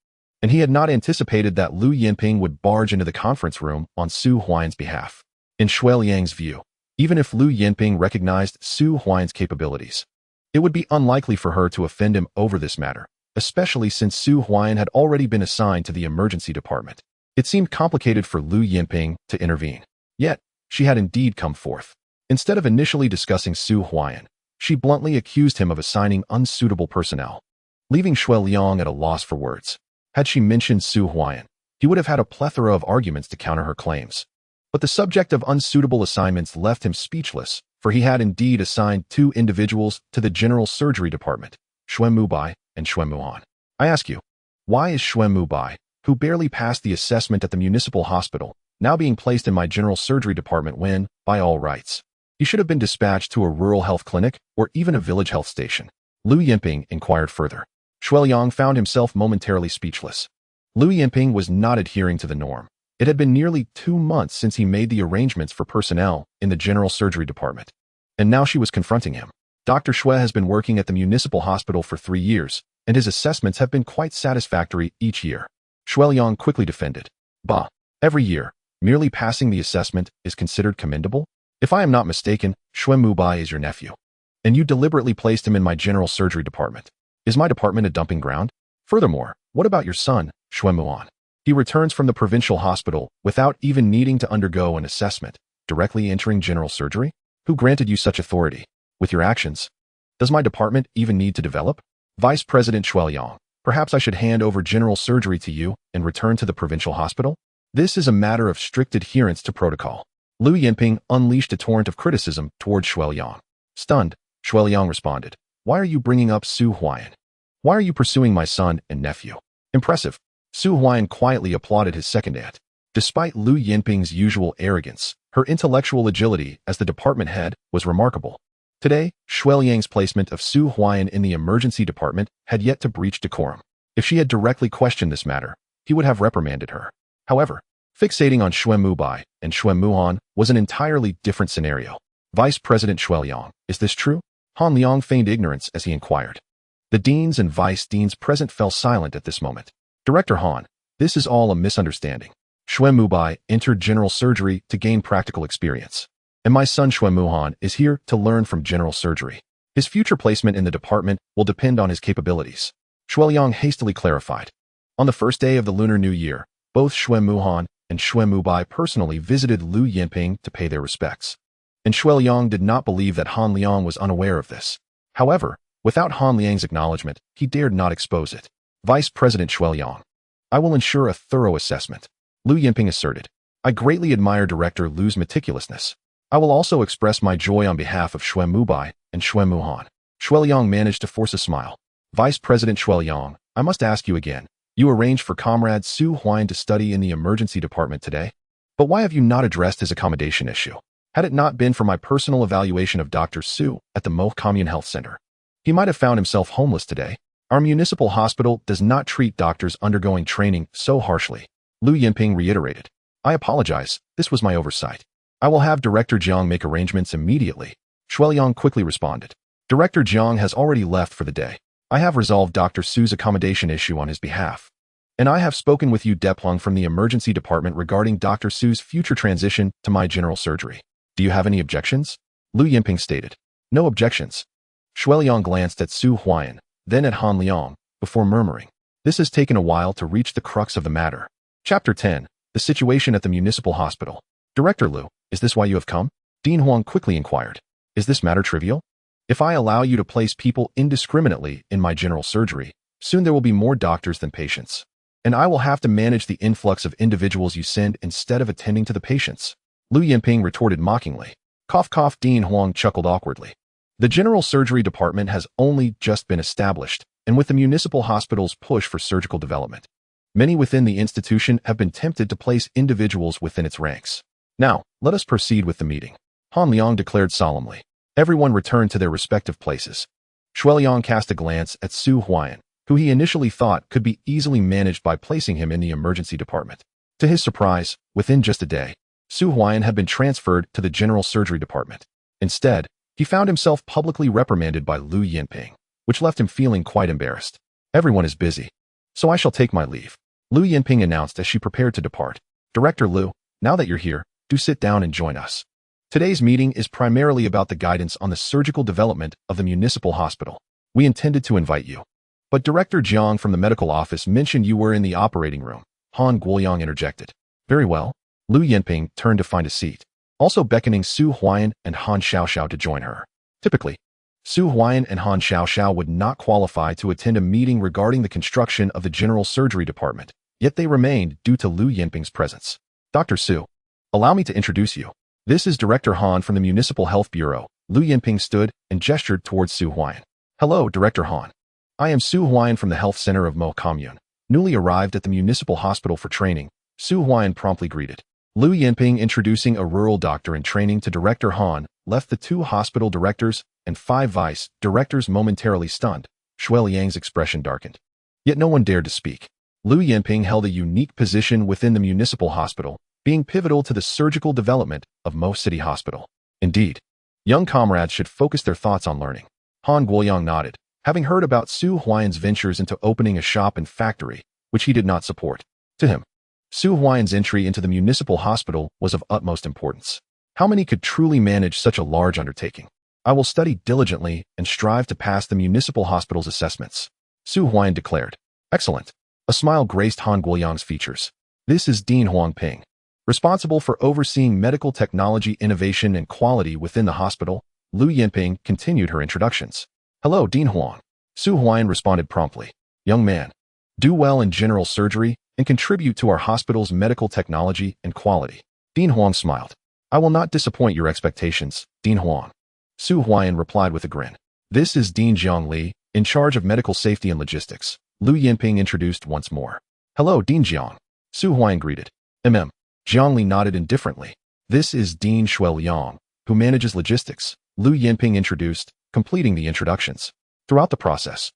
Speaker 1: And he had not anticipated that Lu Yinping would barge into the conference room on Su Huaian's behalf. In Xueliang's view, even if Lu Yinping recognized Su Huaian's capabilities, it would be unlikely for her to offend him over this matter, especially since Su Huaian had already been assigned to the emergency department. It seemed complicated for Lu Yinping to intervene. Yet, she had indeed come forth. Instead of initially discussing Su Huaian, she bluntly accused him of assigning unsuitable personnel, leaving Xueliang at a loss for words. Had she mentioned Su Huaian, he would have had a plethora of arguments to counter her claims. But the subject of unsuitable assignments left him speechless, for he had indeed assigned 2 individuals to the general surgery department, Xuan Mubai and Xuan Muhan. I ask you, why is Xuan Mubai, who barely passed the assessment at the municipal hospital, now being placed in my general surgery department when, by all rights, he should have been dispatched to a rural health clinic or even a village health station? Lu Yinping inquired further. Shuiliang found himself momentarily speechless. Lu Yinping was not adhering to the norm. It had been nearly 2 months since he made the arrangements for personnel in the general surgery department. And now she was confronting him. Dr. Shui has been working at the municipal hospital for 3 years, and his assessments have been quite satisfactory each year. Shuiliang quickly defended. Bah! Every year, merely passing the assessment is considered commendable? If I am not mistaken, Shui Mubai is your nephew. And you deliberately placed him in my general surgery department. Is my department a dumping ground? Furthermore, what about your son, Shui Muan? He returns from the provincial hospital without even needing to undergo an assessment, directly entering general surgery? Who granted you such authority? With your actions, does my department even need to develop? Vice President Shuiliang, perhaps I should hand over general surgery to you and return to the provincial hospital? This is a matter of strict adherence to protocol. Lu Yinping unleashed a torrent of criticism toward Shuiliang. Stunned, Shuiliang responded, Why are you bringing up Su Huaian? Why are you pursuing my son and nephew? Impressive. Su Huaian quietly applauded his second aunt. Despite Lu Yinping's usual arrogance, her intellectual agility as the department head was remarkable. Today, Shuiliang's placement of Su Huaian in the emergency department had yet to breach decorum. If she had directly questioned this matter, he would have reprimanded her. However, fixating on Shui Mubai and Shui Muhan was an entirely different scenario. Vice President Shuiliang, is this true? Han Liang feigned ignorance as he inquired. The deans and vice deans present fell silent at this moment. Director Han, this is all a misunderstanding. Shui Mubai entered general surgery to gain practical experience. And my son Shui Muhan is here to learn from general surgery. His future placement in the department will depend on his capabilities. Shuiliang hastily clarified. On the first day of the Lunar New Year, both Shui Muhan and Shui Mubai personally visited Lu Yinping to pay their respects. And Shuiliang did not believe that Han Liang was unaware of this. However, without Han Liang's acknowledgement, he dared not expose it. Vice President Shuiliang, I will ensure a thorough assessment. Lu Yinping asserted. I greatly admire Director Lu's meticulousness. I will also express my joy on behalf of Shui Mubai and Shui Muhan. Shuiliang managed to force a smile. Vice President Shuiliang, I must ask you again. You arranged for Comrade Su Huaian to study in the emergency department today? But why have you not addressed his accommodation issue? Had it not been for my personal evaluation of Dr. Su at the Mo Commune Health Center, he might have found himself homeless today. Our municipal hospital does not treat doctors undergoing training so harshly. Lu Yinping reiterated. I apologize, this was my oversight. I will have Director Jiang make arrangements immediately. Shuiliang quickly responded. Director Jiang has already left for the day. I have resolved Dr. Su's accommodation issue on his behalf. And I have spoken with you Deplong from the emergency department regarding Dr. Su's future transition to my general surgery. Do you have any objections? Lu Yinping stated. No objections. Shuiliang glanced at Su Huaian, then at Han Liang, before murmuring. This has taken a while to reach the crux of the matter. Chapter 10. The situation at the municipal hospital. Director Lu, is this why you have come? Dean Huang quickly inquired. Is this matter trivial? If I allow you to place people indiscriminately in my general surgery, soon there will be more doctors than patients. And I will have to manage the influx of individuals you send instead of attending to the patients. Lu Yinping retorted mockingly. Cough cough. Dean Huang chuckled awkwardly. The general surgery department has only just been established, and with the municipal hospital's push for surgical development, many within the institution have been tempted to place individuals within its ranks. Now, let us proceed with the meeting. Han Liang declared solemnly. Everyone returned to their respective places. Shuiliang cast a glance at Su Huaian, who he initially thought could be easily managed by placing him in the emergency department. To his surprise, within just a day, Su Huaian had been transferred to the general surgery department. Instead, he found himself publicly reprimanded by Lu Yinping, which left him feeling quite embarrassed. Everyone is busy, so I shall take my leave. Lu Yinping announced as she prepared to depart. Director Lu, now that you're here, do sit down and join us. Today's meeting is primarily about the guidance on the surgical development of the municipal hospital. We intended to invite you, but Director Jiang from the medical office mentioned you were in the operating room. Han Guoyang interjected. Very well. Lu Yinping turned to find a seat, also beckoning Su Huaian and Han Xiaoxiao to join her. Typically, Su Huaian and Han Xiaoxiao would not qualify to attend a meeting regarding the construction of the general surgery department, yet they remained due to Lu Yinping's presence. Dr. Su, allow me to introduce you. This is Director Han from the Municipal Health Bureau. Lu Yinping stood and gestured towards Su Huaian. Hello, Director Han. I am Su Huaian from the Health Center of Mo Commune. Newly arrived at the municipal hospital for training, Su Huaian promptly greeted. Lu Yinping, introducing a rural doctor in training to Director Han, left the two hospital directors and 5 vice directors momentarily stunned. Huaian's expression darkened. Yet no one dared to speak. Lu Yinping held a unique position within the municipal hospital, being pivotal to the surgical development of Mo City Hospital. Indeed, young comrades should focus their thoughts on learning. Han Guoyang nodded, having heard about Su Huaian's ventures into opening a shop and factory, which he did not support. To him, Su Huaian's entry into the municipal hospital was of utmost importance. How many could truly manage such a large undertaking? I will study diligently and strive to pass the municipal hospital's assessments, Su Huaian declared. Excellent. A smile graced Han Guoyang's features. This is Dean Huangping, responsible for overseeing medical technology innovation and quality within the hospital. Lu Yinping continued her introductions. Hello, Dean Huang. Su Huaian responded promptly. Young man, do well in general surgery and contribute to our hospital's medical technology and quality. Dean Huang smiled. I will not disappoint your expectations, Dean Huang. Su Huaian replied with a grin. This is Dean Jiangli, in charge of medical safety and logistics. Lu Yinping introduced once more. Hello, Dean Jiang. Su Huaian greeted. Jiangli nodded indifferently. This is Dean Shuiliang, who manages logistics. Lu Yinping introduced, completing the introductions. Throughout the process,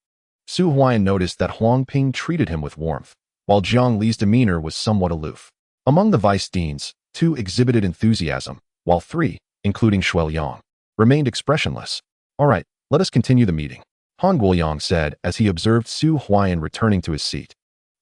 Speaker 1: Su Huaian noticed that Huangping treated him with warmth, while Jiang Li's demeanor was somewhat aloof. Among the vice deans, 2 exhibited enthusiasm, while 3, including Shuiliang, remained expressionless. All right, let us continue the meeting, Han Guoyang said as he observed Su Huaian returning to his seat.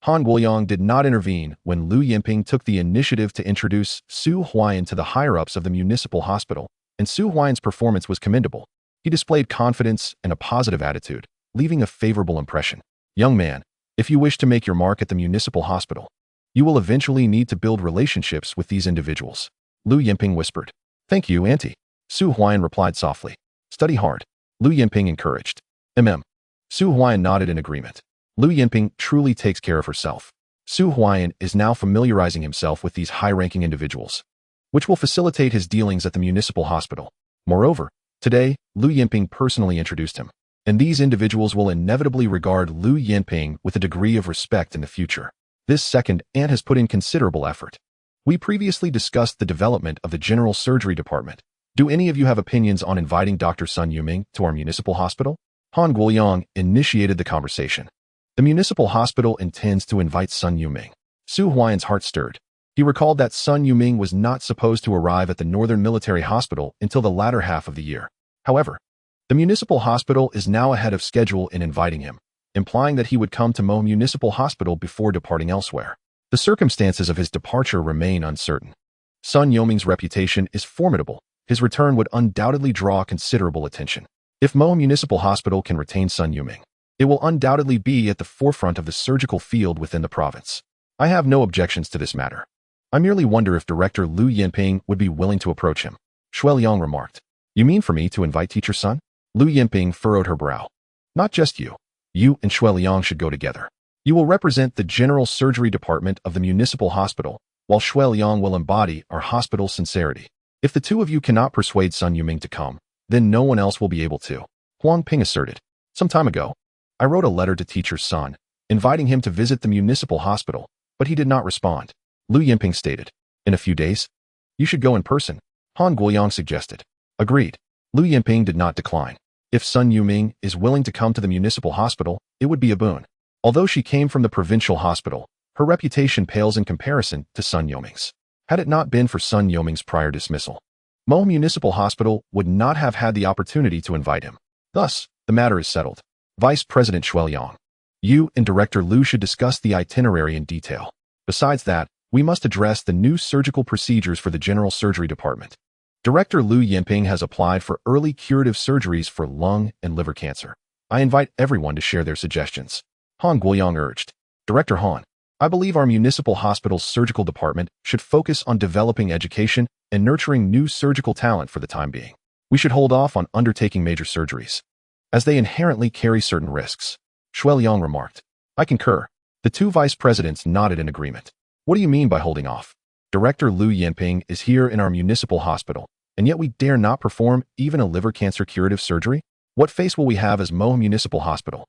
Speaker 1: Han Guoyang did not intervene when Lu Yinping took the initiative to introduce Su Huaian to the higher-ups of the municipal hospital, and Su Huaian's performance was commendable. He displayed confidence and a positive attitude, leaving a favorable impression. Young man, if you wish to make your mark at the municipal hospital, you will eventually need to build relationships with these individuals, Lu Yinping whispered. Thank you, Auntie. Su Huaian replied softly. Study hard, Lu Yinping encouraged. Su Huaian nodded in agreement. Lu Yinping truly takes care of herself. Su Huaian is now familiarizing himself with these high-ranking individuals, which will facilitate his dealings at the municipal hospital. Moreover, today, Lu Yinping personally introduced him, and these individuals will inevitably regard Lu Yinping with a degree of respect in the future. This second aunt has put in considerable effort. We previously discussed the development of the general surgery department. Do any of you have opinions on inviting Dr. Sun Yuming to our municipal hospital? Han Guoyang initiated the conversation. The municipal hospital intends to invite Sun Yuming. Su Huaian's heart stirred. He recalled that Sun Yuming was not supposed to arrive at the Northern Military Hospital until the latter half of the year. However, the municipal hospital is now ahead of schedule in inviting him, implying that he would come to Mo Municipal Hospital before departing elsewhere. The circumstances of his departure remain uncertain. Sun Yuming's reputation is formidable. His return would undoubtedly draw considerable attention. If Mo Municipal Hospital can retain Sun Yuming, it will undoubtedly be at the forefront of the surgical field within the province. I have no objections to this matter. I merely wonder if Director Lu Yinping would be willing to approach him. Shuiliang remarked. You mean for me to invite Teacher Sun? Lu Yinping furrowed her brow. Not just you. You and Shuiliang should go together. You will represent the general surgery department of the municipal hospital, while Shuiliang will embody our hospital's sincerity. If the two of you cannot persuade Sun Yuming to come, then no one else will be able to, Huangping asserted. Some time ago, I wrote a letter to Teacher Sun, inviting him to visit the municipal hospital, but he did not respond. Lu Yinping stated. In a few days, you should go in person, Han Guoyang suggested. Agreed. Lu Yinping did not decline. If Sun Yuming is willing to come to the municipal hospital, it would be a boon. Although she came from the provincial hospital, her reputation pales in comparison to Sun Yuming's. Had it not been for Sun Yuming's prior dismissal, Mo Municipal Hospital would not have had the opportunity to invite him. Thus, the matter is settled. Vice President Shuiliang, you and Director Lu should discuss the itinerary in detail. Besides that, we must address the new surgical procedures for the general surgery department. Director Lu Yinping has applied for early curative surgeries for lung and liver cancer. I invite everyone to share their suggestions. Han Guoyang urged. Director Han, I believe our municipal hospital's surgical department should focus on developing education and nurturing new surgical talent for the time being. We should hold off on undertaking major surgeries, as they inherently carry certain risks, Shuiliang remarked. I concur. The two vice presidents nodded in agreement. What do you mean by holding off? Director Lu Yinping is here in our municipal hospital, and yet we dare not perform even a liver cancer curative surgery? What face will we have as Mo Municipal Hospital?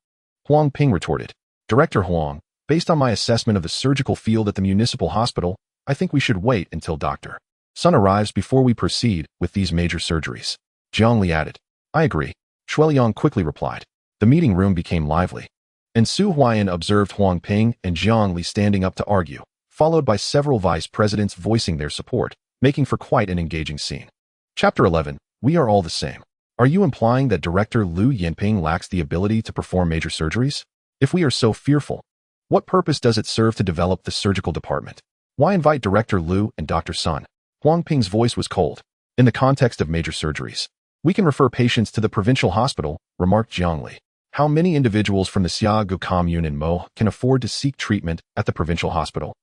Speaker 1: Huangping retorted. Director Huang, based on my assessment of the surgical field at the municipal hospital, I think we should wait until Dr. Sun arrives before we proceed with these major surgeries. Jiangli added. I agree. Shuiliang quickly replied. The meeting room became lively, and Su Huaiyan observed Huang Ping and Jiang Li standing up to argue, followed by several vice presidents voicing their support, making for quite an engaging scene. Chapter 11. We are all the same. Are you implying that Director Liu Yinping lacks the ability to perform major surgeries? If we are so fearful, what purpose does it serve to develop the surgical department? Why invite Director Liu and Dr. Sun? Huang Ping's voice was cold. In the context of major surgeries, we can refer patients to the provincial hospital, remarked Jiang Li. How many individuals from the Xiagu commune in Mo can afford to seek treatment at the provincial hospital?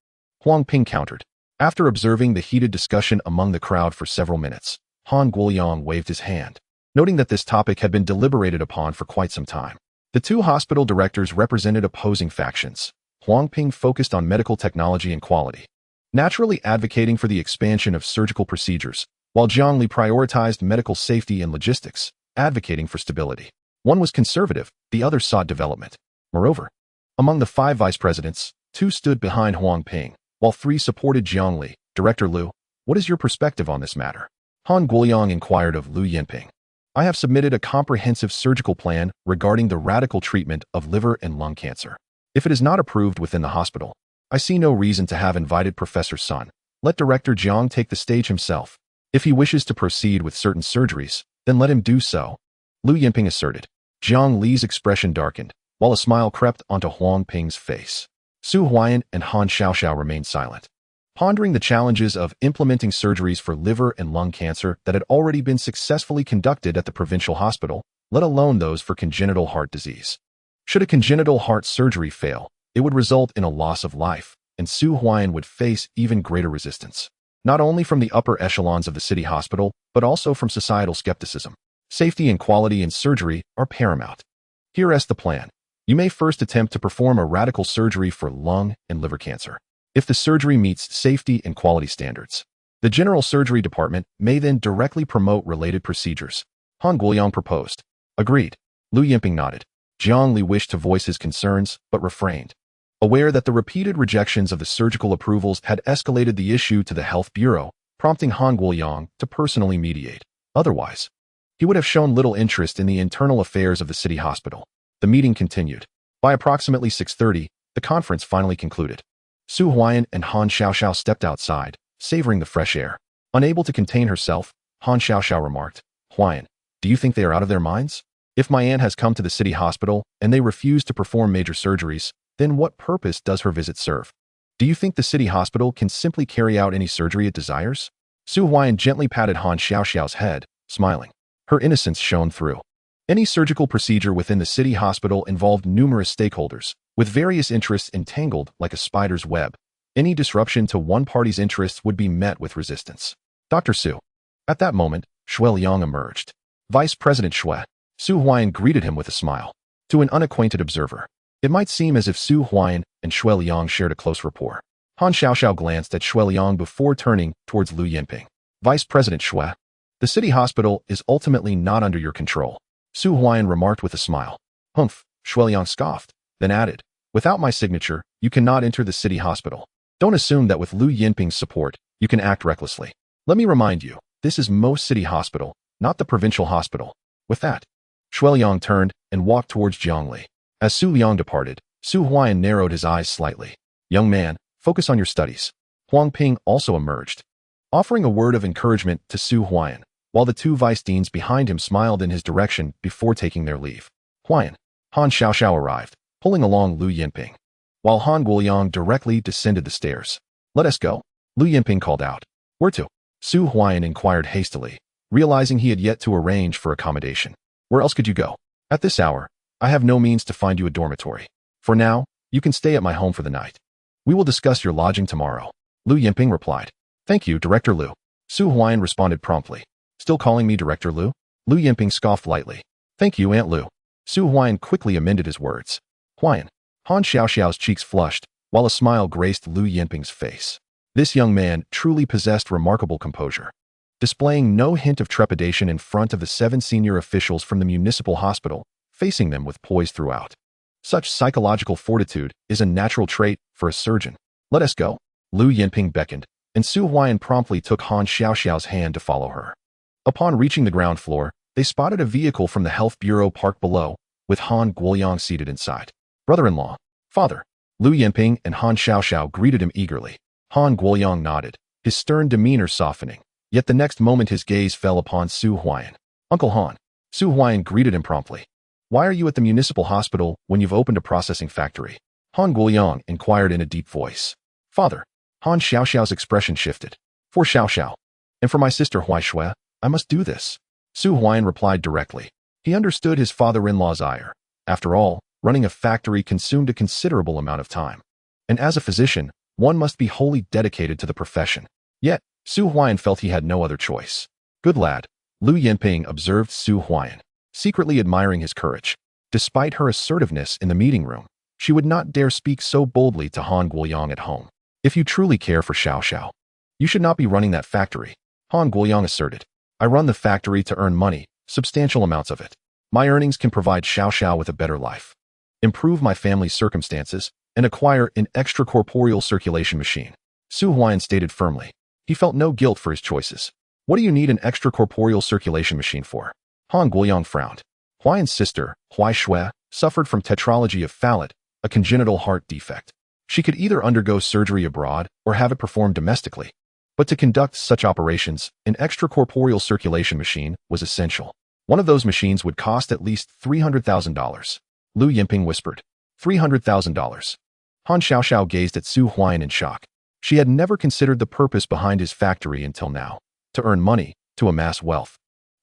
Speaker 1: Huang Ping countered. After observing the heated discussion among the crowd for several minutes, Han Guoliang waved his hand, noting that this topic had been deliberated upon for quite some time. The two hospital directors represented opposing factions. Huang Ping focused on medical technology and quality, naturally advocating for the expansion of surgical procedures, while Jiang Li prioritized medical safety and logistics, advocating for stability. One was conservative, the other sought development. Moreover, among the 5 vice presidents, 2 stood behind Huang Ping, while 3 supported Jiang Li. Director Liu, what is your perspective on this matter? Han Guoliang inquired of Liu Yinping. I have submitted a comprehensive surgical plan regarding the radical treatment of liver and lung cancer. If it is not approved within the hospital, I see no reason to have invited Professor Sun. Let Director Jiang take the stage himself. If he wishes to proceed with certain surgeries, then let him do so, Liu Yinping asserted. Jiang Li's expression darkened, while a smile crept onto Huang Ping's face. Su Huaiyan and Han Xiaoxiao remained silent, pondering the challenges of implementing surgeries for liver and lung cancer that had already been successfully conducted at the provincial hospital, let alone those for congenital heart disease. Should a congenital heart surgery fail, it would result in a loss of life, and Su Huaiyan would face even greater resistance, not only from the upper echelons of the city hospital, but also from societal skepticism. Safety and quality in surgery are paramount. Here is the plan. You may first attempt to perform a radical surgery for lung and liver cancer. If the surgery meets safety and quality standards, the general surgery department may then directly promote related procedures. Han Guoliang proposed. Agreed. Liu Yinping nodded. Jiang Li wished to voice his concerns, but refrained, aware that the repeated rejections of the surgical approvals had escalated the issue to the Health Bureau, prompting Han Guoliang to personally mediate. Otherwise, he would have shown little interest in the internal affairs of the city hospital. The meeting continued. By approximately 6:30, the conference finally concluded. Su Huaiyan and Han Xiaoxiao stepped outside, savoring the fresh air. Unable to contain herself, Han Xiaoxiao remarked, Huaiyan, do you think they are out of their minds? If my aunt has come to the city hospital and they refuse to perform major surgeries, then what purpose does her visit serve? Do you think the city hospital can simply carry out any surgery it desires? Su Huaiyan gently patted Han Xiaoxiao's head, smiling. Her innocence shone through. Any surgical procedure within the city hospital involved numerous stakeholders, with various interests entangled like a spider's web. Any disruption to one party's interests would be met with resistance. Dr. Su. At that moment, Shuiliang emerged. Vice President Shui. Su Huaiyan greeted him with a smile. To an unacquainted observer, it might seem as if Su Huaiyan and Shuiliang shared a close rapport. Han Xiaoxiao glanced at Shuiliang before turning towards Liu Yinping. Vice President Shui. The city hospital is ultimately not under your control, Su Huaiyan remarked with a smile. Humph, Shuiliang scoffed, then added, without my signature, you cannot enter the city hospital. Don't assume that with Liu Yinping's support, you can act recklessly. Let me remind you, this is Mo City Hospital, not the provincial hospital. With that, Shuiliang turned and walked towards Jiang Li. As Su Liang departed, Su Huaiyan narrowed his eyes slightly. Young man, focus on your studies. Huang Ping also emerged, offering a word of encouragement to Su Huaiyan, while the 2 vice deans behind him smiled in his direction before taking their leave. Huaiyan. Han Xiaoxiao arrived, pulling along Liu Yinping, while Han Guoliang directly descended the stairs. Let us go, Liu Yinping called out. Where to? Su Huaiyan inquired hastily, realizing he had yet to arrange for accommodation. Where else could you go? At this hour, I have no means to find you a dormitory. For now, you can stay at my home for the night. We will discuss your lodging tomorrow, Liu Yinping replied. Thank you, Director Liu. Su Huaiyan responded promptly. Still calling me Director Liu? Liu Yinping scoffed lightly. Thank you, Aunt Liu. Su Huaiyan quickly amended his words. Huaiyan. Han Xiaoxiao's cheeks flushed, while a smile graced Liu Yinping's face. This young man truly possessed remarkable composure, displaying no hint of trepidation in front of the 7 senior officials from the municipal hospital, facing them with poise throughout. Such psychological fortitude is a natural trait for a surgeon. Let us go. Liu Yinping beckoned, and Su Huaiyan promptly took Han Xiaoxiao's hand to follow her. Upon reaching the ground floor, they spotted a vehicle from the health bureau parked below, with Han Guoyang seated inside. Brother-in-law, father. Lu Yinping and Han Xiaoxiao greeted him eagerly. Han Guoyang nodded, his stern demeanor softening. Yet the next moment his gaze fell upon Su Huaian. Uncle Han. Su Huaian greeted him promptly. Why are you at the municipal hospital when you've opened a processing factory? Han Guoyang inquired in a deep voice. Father. Han Xiaoxiao's expression shifted. For Xiaoxiao. And for my sister Huaishui, I must do this. Su Huaian replied directly. He understood his father-in-law's ire. After all, running a factory consumed a considerable amount of time. And as a physician, one must be wholly dedicated to the profession. Yet, Su Huaian felt he had no other choice. Good lad, Lu Yinping observed Su Huaian, secretly admiring his courage. Despite her assertiveness in the meeting room, she would not dare speak so boldly to Han Guoyang at home. If you truly care for Xiaoxiao, you should not be running that factory, Han Guoyang asserted. I run the factory to earn money, substantial amounts of it. My earnings can provide Xiaoxiao with a better life, improve my family's circumstances, and acquire an extracorporeal circulation machine. Su Huaian stated firmly. He felt no guilt for his choices. What do you need an extracorporeal circulation machine for? Han Guoyang frowned. Huaiyan's sister, Huaishui, suffered from tetralogy of Fallot, a congenital heart defect. She could either undergo surgery abroad or have it performed domestically. But to conduct such operations, an extracorporeal circulation machine was essential. One of those machines would cost at least $300,000. Lu Yinping whispered. $300,000. Han Xiaoxiao gazed at Su Huaian in shock. She had never considered the purpose behind his factory until now. To earn money, to amass wealth,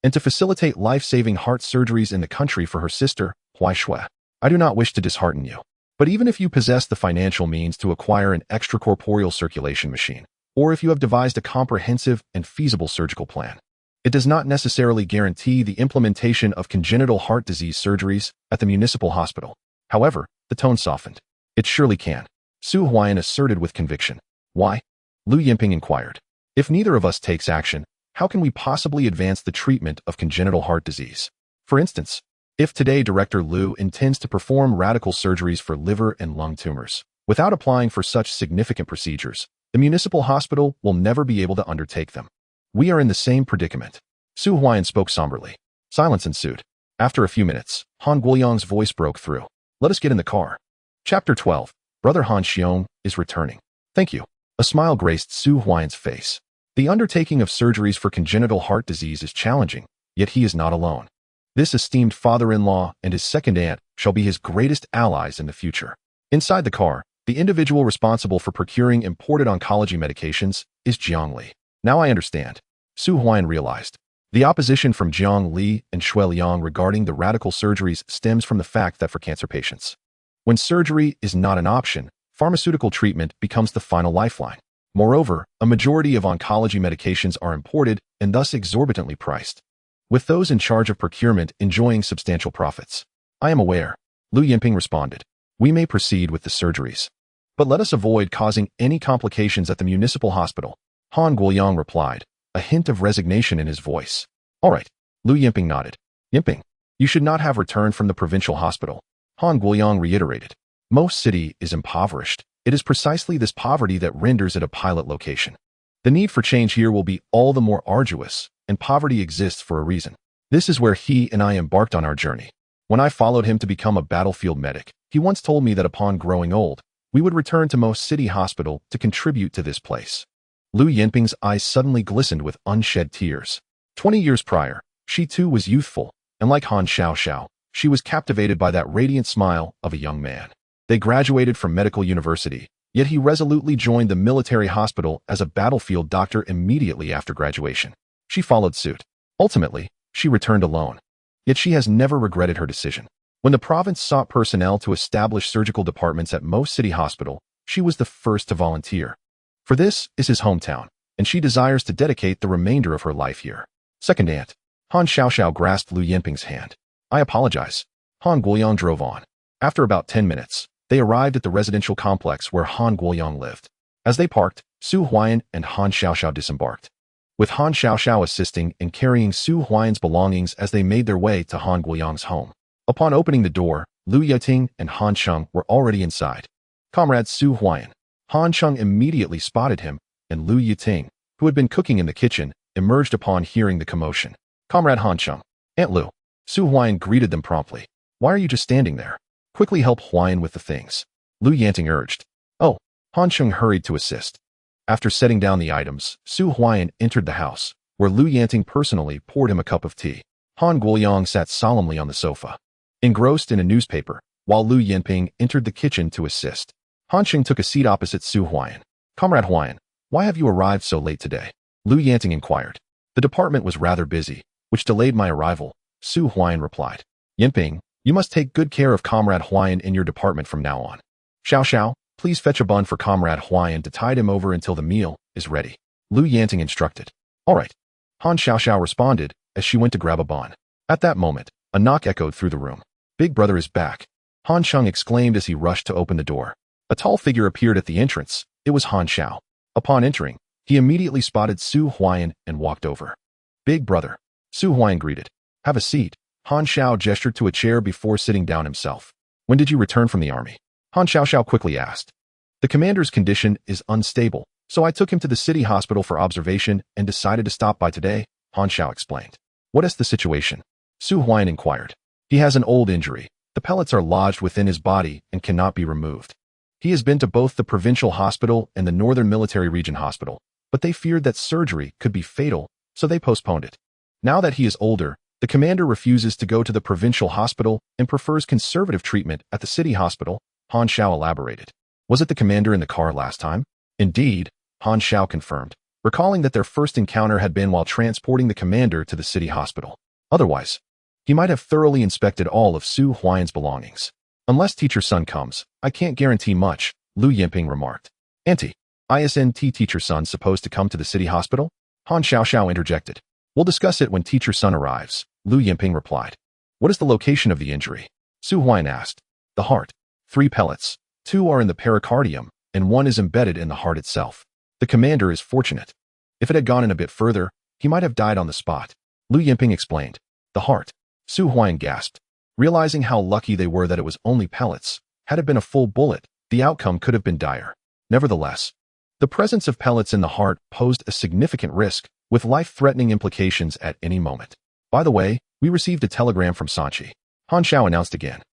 Speaker 1: and to facilitate life-saving heart surgeries in the country for her sister, Huaishui. I do not wish to dishearten you. But even if you possess the financial means to acquire an extracorporeal circulation machine, or if you have devised a comprehensive and feasible surgical plan, it does not necessarily guarantee the implementation of congenital heart disease surgeries at the municipal hospital. However, the tone softened. It surely can. Su Huaian asserted with conviction. Why? Lu Yinping inquired. If neither of us takes action, how can we possibly advance the treatment of congenital heart disease? For instance, if today Director Lu intends to perform radical surgeries for liver and lung tumors, without applying for such significant procedures, the municipal hospital will never be able to undertake them. We are in the same predicament. Su Huaian spoke somberly. Silence ensued. After a few minutes, Han Guoyang's voice broke through. Let us get in the car. Chapter 12. Brother Han Xiong is returning. Thank you. A smile graced Su Huaian's face. The undertaking of surgeries for congenital heart disease is challenging, yet he is not alone. This esteemed father-in-law and his second aunt shall be his greatest allies in the future. Inside the car, the individual responsible for procuring imported oncology medications is Jiang Li. Now I understand. Su Huaian realized. The opposition from Jiang Li and Shui Liang regarding the radical surgeries stems from the fact that for cancer patients, when surgery is not an option, pharmaceutical treatment becomes the final lifeline. Moreover, a majority of oncology medications are imported and thus exorbitantly priced, with those in charge of procurement enjoying substantial profits. I am aware. Lu Yinping responded. We may proceed with the surgeries, but let us avoid causing any complications at the municipal hospital. Han Guoyang replied, a hint of resignation in his voice. All right. Lu Yinping nodded. Yinping, you should not have returned from the provincial hospital. Han Guoyang reiterated. Most city is impoverished. It is precisely this poverty that renders it a pilot location. The need for change here will be all the more arduous, and poverty exists for a reason. This is where he and I embarked on our journey. When I followed him to become a battlefield medic, he once told me that upon growing old, we would return to Most City Hospital to contribute to this place. Lu Yinping's eyes suddenly glistened with unshed tears. 20 years prior, she too was youthful, and like Han Xiaoxiao, she was captivated by that radiant smile of a young man. They graduated from medical university, yet he resolutely joined the military hospital as a battlefield doctor immediately after graduation. She followed suit. Ultimately, she returned alone. Yet she has never regretted her decision. When the province sought personnel to establish surgical departments at Most City Hospital, she was the first to volunteer. For this is his hometown, and she desires to dedicate the remainder of her life here. Second aunt. Han Xiaoxiao grasped Lu Yinping's hand. I apologize. Han Guoyang drove on. After about 10 minutes, they arrived at the residential complex where Han Guoyang lived. As they parked, Su Huaian and Han Xiaoxiao disembarked, with Han Xiaoxiao assisting in carrying Su Huaian's belongings as they made their way to Han Guoyang's home. Upon opening the door, Lu Yiting and Han Cheng were already inside. Comrade Su Huaian. Han Cheng immediately spotted him, and Lu Yiting, who had been cooking in the kitchen, emerged upon hearing the commotion. Comrade Han Cheng. Aunt Lu. Su Huaiyan greeted them promptly. Why are you just standing there? Quickly help Huaiyan with the things. Lu Yanting urged. Oh, Han Sheng hurried to assist. After setting down the items, Su Huaiyan entered the house, where Lu Yanting personally poured him a cup of tea. Han Guoyang sat solemnly on the sofa, engrossed in a newspaper, while Lu Yinping entered the kitchen to assist. Han Sheng took a seat opposite Su Huaiyan. Comrade Huaiyan, why have you arrived so late today? Lu Yanting inquired. The department was rather busy, which delayed my arrival, Su Huaiyan replied. Yinping, you must take good care of Comrade Huaiyan in your department from now on. Xiao Xiao, please fetch a bun for Comrade Huaiyan to tide him over until the meal is ready. Lu Yanting instructed. All right. Han Xiao responded as she went to grab a bun. At that moment, a knock echoed through the room. Big brother is back. Han Sheng exclaimed as he rushed to open the door. A tall figure appeared at the entrance. It was Han Xiao. Upon entering, he immediately spotted Su Huaiyan and walked over. Big brother. Su Huaiyan greeted. Have a seat. Han Xiao gestured to a chair before sitting down himself. When did you return from the army? Han Xiao quickly asked. The commander's condition is unstable, so I took him to the city hospital for observation and decided to stop by today, Han Xiao explained. What is the situation? Su Huaiyan inquired. He has an old injury. The pellets are lodged within his body and cannot be removed. He has been to both the provincial hospital and the Northern Military Region Hospital, but they feared that surgery could be fatal, so they postponed it. Now that he is older, the commander refuses to go to the provincial hospital and prefers conservative treatment at the city hospital, Han Xiao elaborated. Was it the commander in the car last time? Indeed, Han Xiao confirmed, recalling that their first encounter had been while transporting the commander to the city hospital. Otherwise, he might have thoroughly inspected all of Su Huaiyan's belongings. Unless Teacher Sun comes, I can't guarantee much, Lu Yinping remarked. Auntie, isn't Teacher Sun supposed to come to the city hospital? Han Xiao interjected. We'll discuss it when Teacher Sun arrives, Lu Yinping replied. What is the location of the injury? Su Huaiyan asked. The heart. 3 pellets. 2 are in the pericardium, and 1 is embedded in the heart itself. The commander is fortunate. If it had gone in a bit further, he might have died on the spot. Lu Yinping explained. The heart. Su Huaiyan gasped. Realizing how lucky they were that it was only pellets, had it been a full bullet, the outcome could have been dire. Nevertheless, the presence of pellets in the heart posed a significant risk, with life-threatening implications at any moment. By the way, we received a telegram from Sanchi. Han Xiao announced again.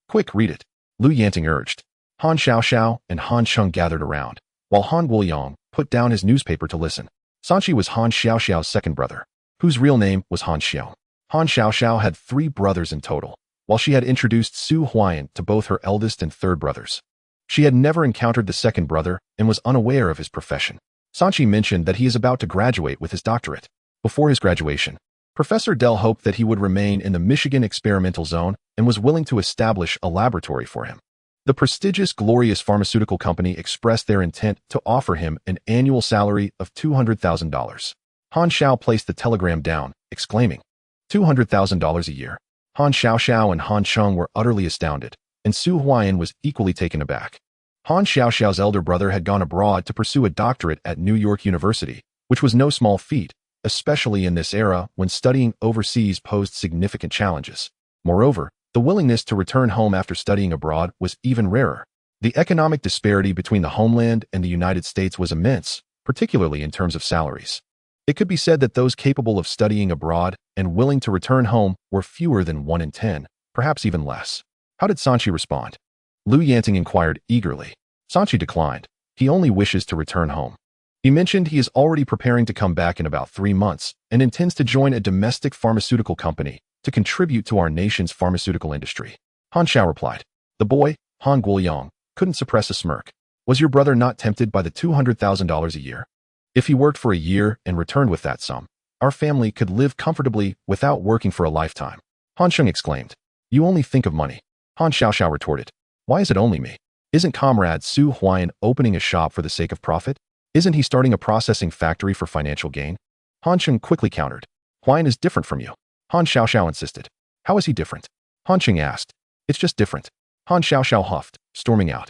Speaker 1: Quick, read it. Lu Yanting urged. Han Xiao and Han Sheng gathered around, while Han Guoyang put down his newspaper to listen. Sanchi was Han Xiao's second brother, whose real name was Han Xiao. Han Xiao had 3 brothers in total, while she had introduced Su Huaiyan to both her eldest and third brothers. She had never encountered the second brother and was unaware of his profession. Sanchi mentioned that he is about to graduate with his doctorate. Before his graduation, Professor Dell hoped that he would remain in the Michigan experimental zone and was willing to establish a laboratory for him. The prestigious Glorious Pharmaceutical Company expressed their intent to offer him an annual salary of $200,000. Han Xiao placed the telegram down, exclaiming, $200,000 a year. Han Xiao and Han Sheng were utterly astounded, and Su Huaiyan was equally taken aback. Han Xiao's elder brother had gone abroad to pursue a doctorate at New York University, which was no small feat, especially in this era when studying overseas posed significant challenges. Moreover, the willingness to return home after studying abroad was even rarer. The economic disparity between the homeland and the United States was immense, particularly in terms of salaries. It could be said that those capable of studying abroad and willing to return home were fewer than 1 in 10, perhaps even less. How did Sanchi respond? Lu Yanting inquired eagerly. Sanchi declined. He only wishes to return home. He mentioned he is already preparing to come back in about 3 months and intends to join a domestic pharmaceutical company to contribute to our nation's pharmaceutical industry. Han Xiao replied. The boy, Han Guoyang, couldn't suppress a smirk. Was your brother not tempted by the $200,000 a year? If he worked for a year and returned with that sum, our family could live comfortably without working for a lifetime. Han Sheng exclaimed. You only think of money. Han Xiao retorted. Why is it only me? Isn't Comrade Su Huaiyan opening a shop for the sake of profit? Isn't he starting a processing factory for financial gain? Han Sheng quickly countered. Huaiyan is different from you. Han Xiao insisted. How is he different? Han Sheng asked. It's just different. Han Xiao huffed, storming out.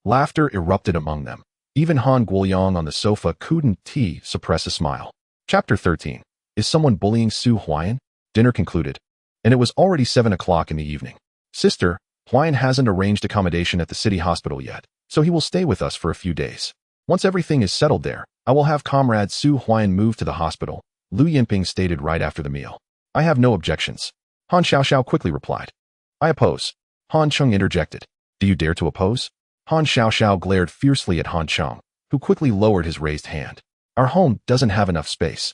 Speaker 1: Laughter erupted among them. Even Han Guoyang on the sofa couldn't suppress a smile. Chapter 13. Is someone bullying Su Huaiyan? Dinner concluded, and it was already 7 o'clock in the evening. Sister, Huaiyan hasn't arranged accommodation at the city hospital yet, so he will stay with us for a few days. Once everything is settled there, I will have Comrade Su Huaiyan move to the hospital, Lu Yinping stated right after the meal. I have no objections. Han Xiaoxiao quickly replied. I oppose. Han Chung interjected. Do you dare to oppose? Han Xiaoxiao glared fiercely at Han Chung, who quickly lowered his raised hand. Our home doesn't have enough space.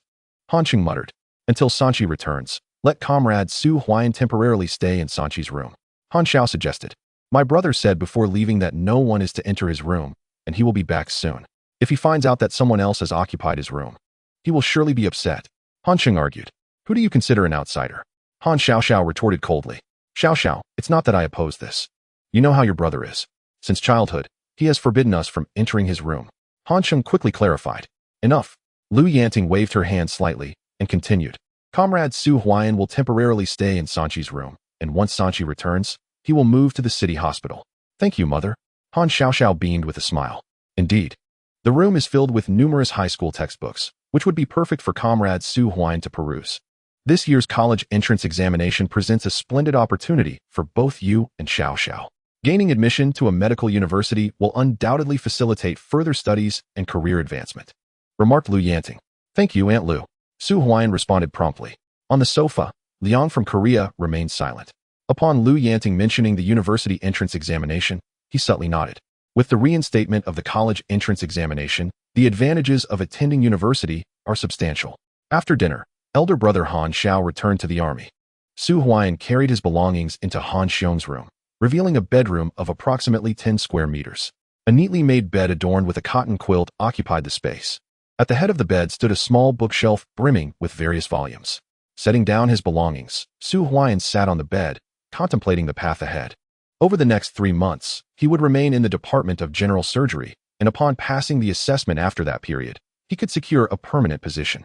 Speaker 1: Han Chung muttered. Until Sanchi returns, let Comrade Su Huaiyan temporarily stay in Sanchi's room. Han Xiao suggested. My brother said before leaving that no one is to enter his room, and he will be back soon. If he finds out that someone else has occupied his room, he will surely be upset. Han Chung argued. Who do you consider an outsider? Han Xiaoxiao retorted coldly. Xiaoxiao, it's not that I oppose this. You know how your brother is. Since childhood, he has forbidden us from entering his room. Han Chung quickly clarified. Enough. Lu Yanting waved her hand slightly and continued. Comrade Su Huaiyan will temporarily stay in Sanchi's room, and once Sanchi returns, he will move to the city hospital. Thank you, mother. Han Xiaoxiao beamed with a smile. Indeed. The room is filled with numerous high school textbooks, which would be perfect for Comrade Su Huaiyan to peruse. This year's college entrance examination presents a splendid opportunity for both you and Xiaoxiao. Gaining admission to a medical university will undoubtedly facilitate further studies and career advancement, remarked Lu Yanting. Thank you, Aunt Lu. Su Huaiyan responded promptly. On the sofa, Liang from Korea remained silent. Upon Lu Yanting mentioning the university entrance examination, he subtly nodded. With the reinstatement of the college entrance examination, the advantages of attending university are substantial. After dinner, elder brother Han Xiao returned to the army. Su Huaiyan carried his belongings into Han Xiong's room, revealing a bedroom of approximately 10 square meters. A neatly made bed adorned with a cotton quilt occupied the space. At the head of the bed stood a small bookshelf brimming with various volumes. Setting down his belongings, Su Huaiyan sat on the bed, contemplating the path ahead. Over the next 3 months, he would remain in the Department of General Surgery, and upon passing the assessment after that period, he could secure a permanent position.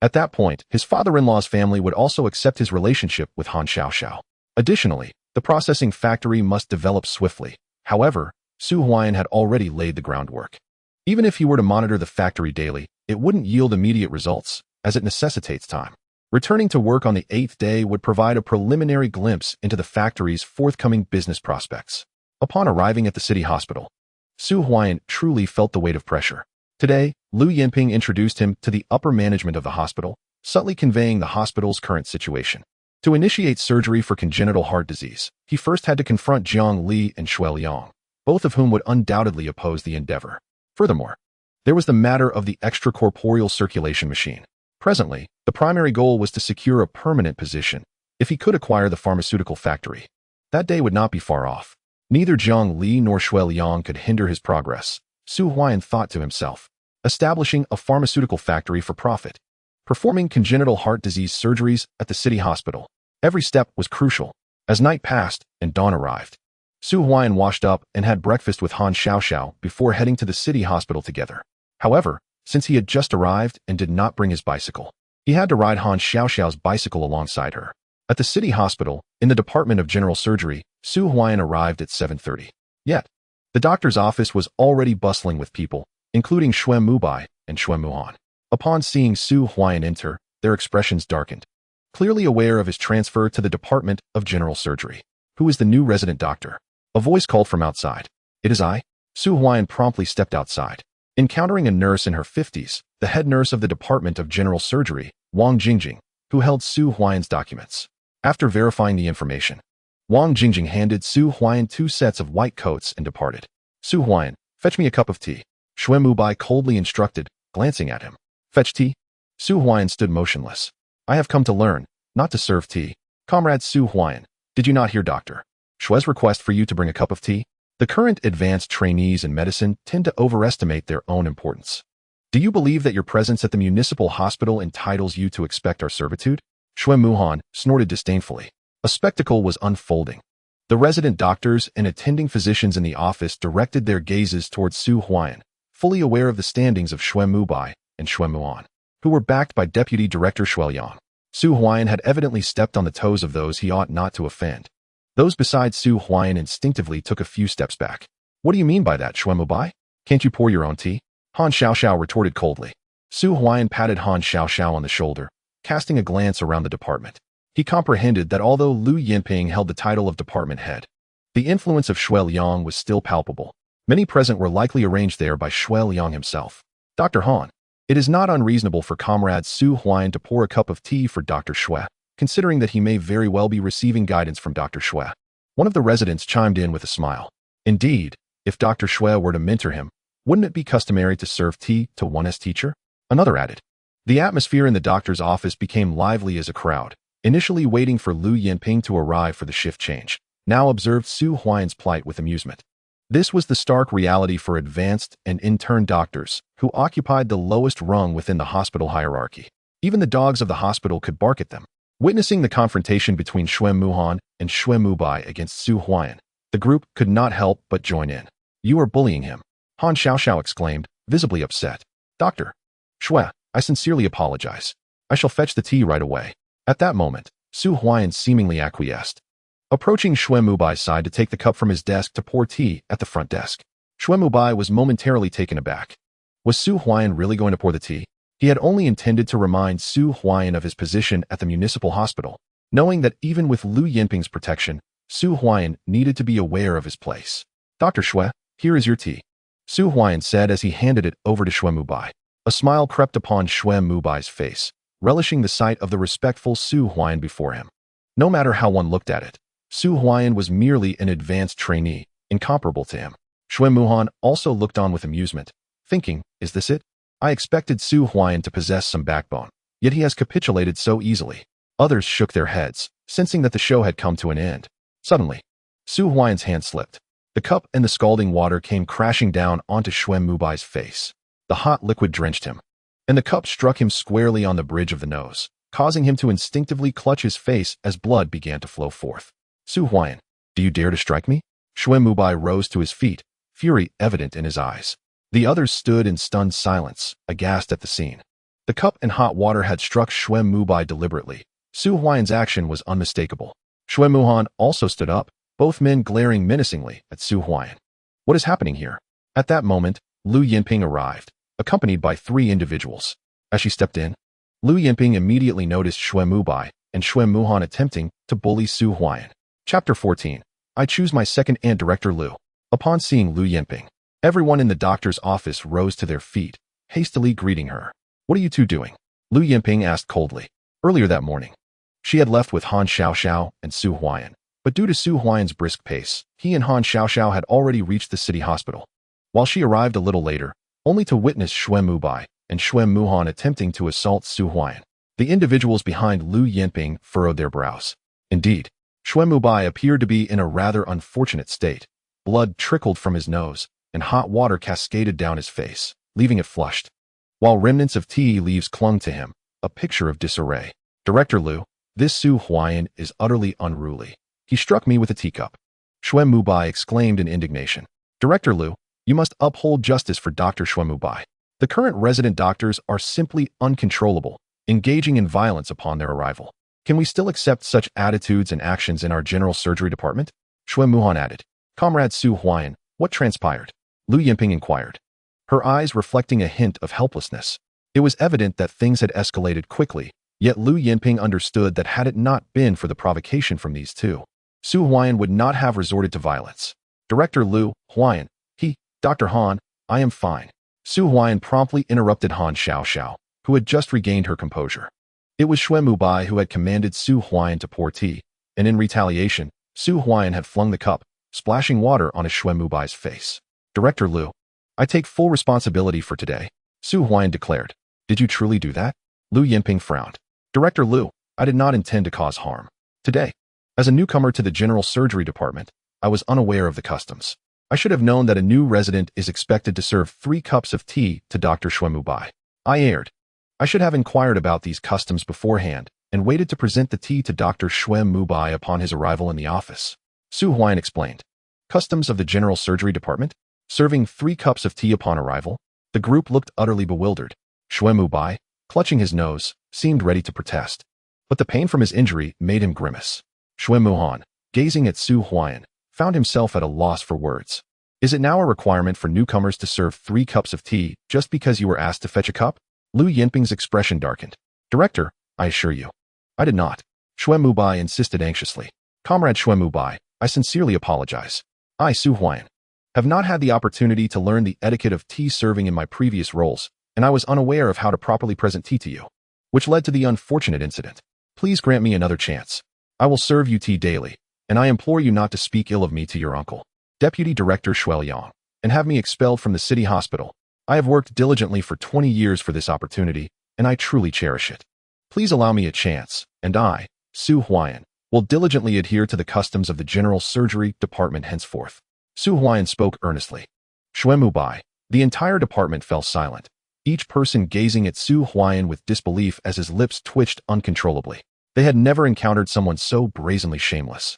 Speaker 1: At that point, his father-in-law's family would also accept his relationship with Han Xiaoxiao. Additionally, the processing factory must develop swiftly. However, Su Huaiyan had already laid the groundwork. Even if he were to monitor the factory daily, it wouldn't yield immediate results, as it necessitates time. Returning to work on the 8th day would provide a preliminary glimpse into the factory's forthcoming business prospects. Upon arriving at the city hospital, Su Huaiyan truly felt the weight of pressure. Today, Lu Yinping introduced him to the upper management of the hospital, subtly conveying the hospital's current situation. To initiate surgery for congenital heart disease, he first had to confront Jiang Li and Shui Liang, both of whom would undoubtedly oppose the endeavor. Furthermore, there was the matter of the extracorporeal circulation machine. Presently, the primary goal was to secure a permanent position, if he could acquire the pharmaceutical factory. That day would not be far off. Neither Jiang Li nor Shui Liang could hinder his progress. Su Huaiyan thought to himself. Establishing a pharmaceutical factory for profit. Performing congenital heart disease surgeries at the city hospital. Every step was crucial. As night passed and dawn arrived, Su Huaiyan washed up and had breakfast with Han Xiaoxiao before heading to the city hospital together. However, since he had just arrived and did not bring his bicycle, he had to ride Han Xiaoxiao's bicycle alongside her. At the city hospital, in the Department of General Surgery, Su Huaiyan arrived at 7:30. Yet, the doctor's office was already bustling with people, including Xue Mubai and Xue Muhan. Upon seeing Su Huaiyan enter, their expressions darkened. Clearly aware of his transfer to the Department of General Surgery. Who is the new resident doctor? A voice called from outside. It is I. Su Huaiyan promptly stepped outside. Encountering a nurse in her 50s, the head nurse of the Department of General Surgery, Wang Jingjing, who held Su Huaiyan's documents. After verifying the information, Wang Jingjing handed Su Huaiyan 2 sets of white coats and departed. Su Huaiyan, fetch me a cup of tea. Xue Mubai coldly instructed, glancing at him. Fetch tea? Su Huaiyan stood motionless. I have come to learn, not to serve tea. Comrade Su Huaiyan, did you not hear Dr. Xue's request for you to bring a cup of tea? The current advanced trainees in medicine tend to overestimate their own importance. Do you believe that your presence at the municipal hospital entitles you to expect our servitude? Xue Muhan snorted disdainfully. A spectacle was unfolding. The resident doctors and attending physicians in the office directed their gazes towards Su Huaiyan, fully aware of the standings of Xue Mubai and Xue Muhan, who were backed by Deputy Director Shui Liang. Su Huaiyan had evidently stepped on the toes of those he ought not to offend. Those beside Su Huaiyan instinctively took a few steps back. What do you mean by that, Xue Mubai? Can't you pour your own tea? Han Xiaoxiao retorted coldly. Su Huaiyan patted Han Xiaoxiao on the shoulder, casting a glance around the department. He comprehended that although Lu Yinping held the title of department head, the influence of Shui Liang was still palpable. Many present were likely arranged there by Shui Liang himself. Dr. Han, it is not unreasonable for Comrade Su Huaiyan to pour a cup of tea for Dr. Shui. considering that he may very well be receiving guidance from Dr. Shui. One of the residents chimed in with a smile. Indeed, if Dr. Shui were to mentor him, wouldn't it be customary to serve tea to one's teacher? Another added. The atmosphere in the doctor's office became lively as a crowd, initially waiting for Lu Yinping to arrive for the shift change, now observed Su Huaiyan's plight with amusement. This was the stark reality for advanced and intern doctors who occupied the lowest rung within the hospital hierarchy. Even the dogs of the hospital could bark at them. Witnessing the confrontation between Xue Muhan and Xue Mubai against Su Huaiyan, the group could not help but join in. You are bullying him, Han Xiaoxiao exclaimed, visibly upset. Dr. Xue, I sincerely apologize. I shall fetch the tea right away. At that moment, Su Huaiyan seemingly acquiesced. Approaching Xue Mubai's side to take the cup from his desk to pour tea at the front desk. Xue Mubai was momentarily taken aback. Was Su Huaiyan really going to pour the tea? He had only intended to remind Su Huaiyan of his position at the municipal hospital, knowing that even with Lu Yinping's protection, Su Huaiyan needed to be aware of his place. Dr. Xue, here is your tea, Su Huaiyan said as he handed it over to Xue Mubai. A smile crept upon Xue Mubai's face, relishing the sight of the respectful Su Huaiyan before him. No matter how one looked at it, Su Huaiyan was merely an advanced trainee, incomparable to him. Xue Muhan also looked on with amusement, thinking, is this it? I expected Su Huaiyan to possess some backbone, yet he has capitulated so easily. Others shook their heads, sensing that the show had come to an end. Suddenly, Su Huaiyan's hand slipped. The cup and the scalding water came crashing down onto Xue Mubai's face. The hot liquid drenched him, and the cup struck him squarely on the bridge of the nose, causing him to instinctively clutch his face as blood began to flow forth. Su Huaiyan, do you dare to strike me? Xue Mubai rose to his feet, fury evident in his eyes. The others stood in stunned silence, aghast at the scene. The cup and hot water had struck Xue Mubai deliberately. Su Huaiyan's action was unmistakable. Xue Muhan also stood up, both men glaring menacingly at Su Huaiyan. What is happening here? At that moment, Lu Yinping arrived, accompanied by 3 individuals. As she stepped in, Lu Yinping immediately noticed Xue Mubai and Xue Muhan attempting to bully Su Huaiyan. Chapter 14. I choose my second aunt, Director Lu. Upon seeing Lu Yinping, everyone in the doctor's office rose to their feet, hastily greeting her. What are you two doing? Lu Yinping asked coldly. Earlier that morning, she had left with Han Xiaoxiao and Su Huaiyan, but due to Su Huaiyan's brisk pace, he and Han Xiaoxiao had already reached the city hospital. While she arrived a little later, only to witness Xue Mubai and Xue Muhan attempting to assault Su Huaiyan. The individuals behind Lu Yinping furrowed their brows. Indeed, Xue Mubai appeared to be in a rather unfortunate state. Blood trickled from his nose, and hot water cascaded down his face, leaving it flushed, while remnants of tea leaves clung to him, a picture of disarray. Director Lu, this Su Huaiyan is utterly unruly. He struck me with a teacup. Xue Mubai exclaimed in indignation. Director Lu, you must uphold justice for Dr. Xue Mubai. The current resident doctors are simply uncontrollable, engaging in violence upon their arrival. Can we still accept such attitudes and actions in our general surgery department? Xue Muhan added. Comrade Su Huaiyan, what transpired? Lu Yinping inquired, her eyes reflecting a hint of helplessness. It was evident that things had escalated quickly, yet Lu Yinping understood that had it not been for the provocation from these two, Su Huaiyan would not have resorted to violence. Director Lu, Huaiyan, Dr. Han, I am fine. Su Huaiyan promptly interrupted Han Xiaoxiao, who had just regained her composure. It was Xue Mubai who had commanded Su Huaiyan to pour tea, and in retaliation, Su Huaiyan had flung the cup, splashing water on Xue Mubai's face. Director Lu, I take full responsibility for today, Su Huaiyan declared. Did you truly do that? Lu Yinping frowned. Director Lu, I did not intend to cause harm. Today, as a newcomer to the general surgery department, I was unaware of the customs. I should have known that a new resident is expected to serve 3 cups of tea to Dr. Xue Mubai. I erred. I should have inquired about these customs beforehand and waited to present the tea to Dr. Xue Mubai upon his arrival in the office. Su Huaiyan explained. Customs of the general surgery department? Serving 3 cups of tea upon arrival? The group looked utterly bewildered. Xue Mubai, clutching his nose, seemed ready to protest. But the pain from his injury made him grimace. Xue Muhan, gazing at Su Huaiyan, found himself at a loss for words. Is it now a requirement for newcomers to serve 3 cups of tea just because you were asked to fetch a cup? Lu Yinping's expression darkened. Director, I assure you, I did not. Xue Mubai insisted anxiously. Comrade Xue Mubai, I sincerely apologize. I, Su Huaiyan, have not had the opportunity to learn the etiquette of tea serving in my previous roles, and I was unaware of how to properly present tea to you, which led to the unfortunate incident. Please grant me another chance. I will serve you tea daily, and I implore you not to speak ill of me to your uncle, Deputy Director Huaian, and have me expelled from the city hospital. I have worked diligently for 20 years for this opportunity, and I truly cherish it. Please allow me a chance, and I, Su Huaian, will diligently adhere to the customs of the General Surgery Department henceforth. Su Huaian spoke earnestly. Shuemubai. The entire department fell silent, each person gazing at Su Huaian with disbelief as his lips twitched uncontrollably. They had never encountered someone so brazenly shameless,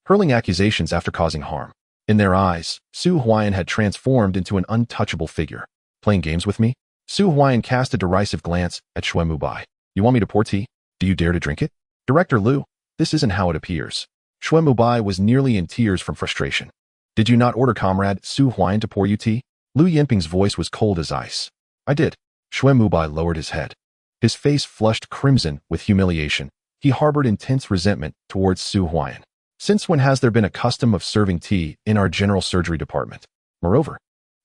Speaker 1: hurling accusations after causing harm. In their eyes, Su Huaian had transformed into an untouchable figure. Playing games with me? Su Huaian cast a derisive glance at Shuemubai. You want me to pour tea? Do you dare to drink it? Director Liu, this isn't how it appears. Shuemubai was nearly in tears from frustration. Did you not order Comrade Su Huaian to pour you tea? Lu Yinping's voice was cold as ice. I did. Shuemubai lowered his head. His face flushed crimson with humiliation. He harbored intense resentment towards Su Huaian. Since when has there been a custom of serving tea in our general surgery department? Moreover,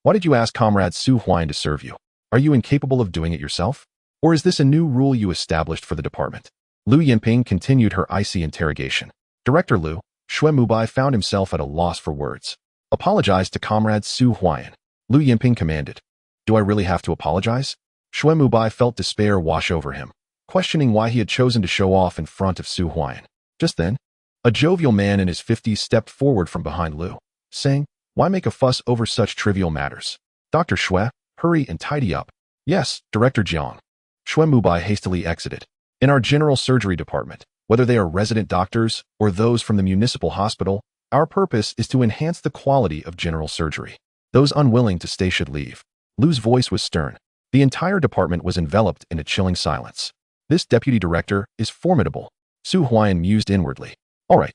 Speaker 1: why did you ask Comrade Su Huaian to serve you? Are you incapable of doing it yourself? Or is this a new rule you established for the department? Lu Yinping continued her icy interrogation. Director Liu, Shuemubai found himself at a loss for words. Apologize to Comrade Su Huaian. Lu Yinping commanded. Do I really have to apologize? Shuemubai felt despair wash over him, questioning why he had chosen to show off in front of Su Huaian. Just then, a jovial man in his 50s stepped forward from behind Liu, saying, Why make a fuss over such trivial matters? Dr. Xue, hurry and tidy up. Yes, Director Jiang. Shuemubai hastily exited. In our general surgery department, whether they are resident doctors or those from the municipal hospital, our purpose is to enhance the quality of general surgery. Those unwilling to stay should leave. Liu's voice was stern. The entire department was enveloped in a chilling silence. This deputy director is formidable. Su Huaian mused inwardly. All right,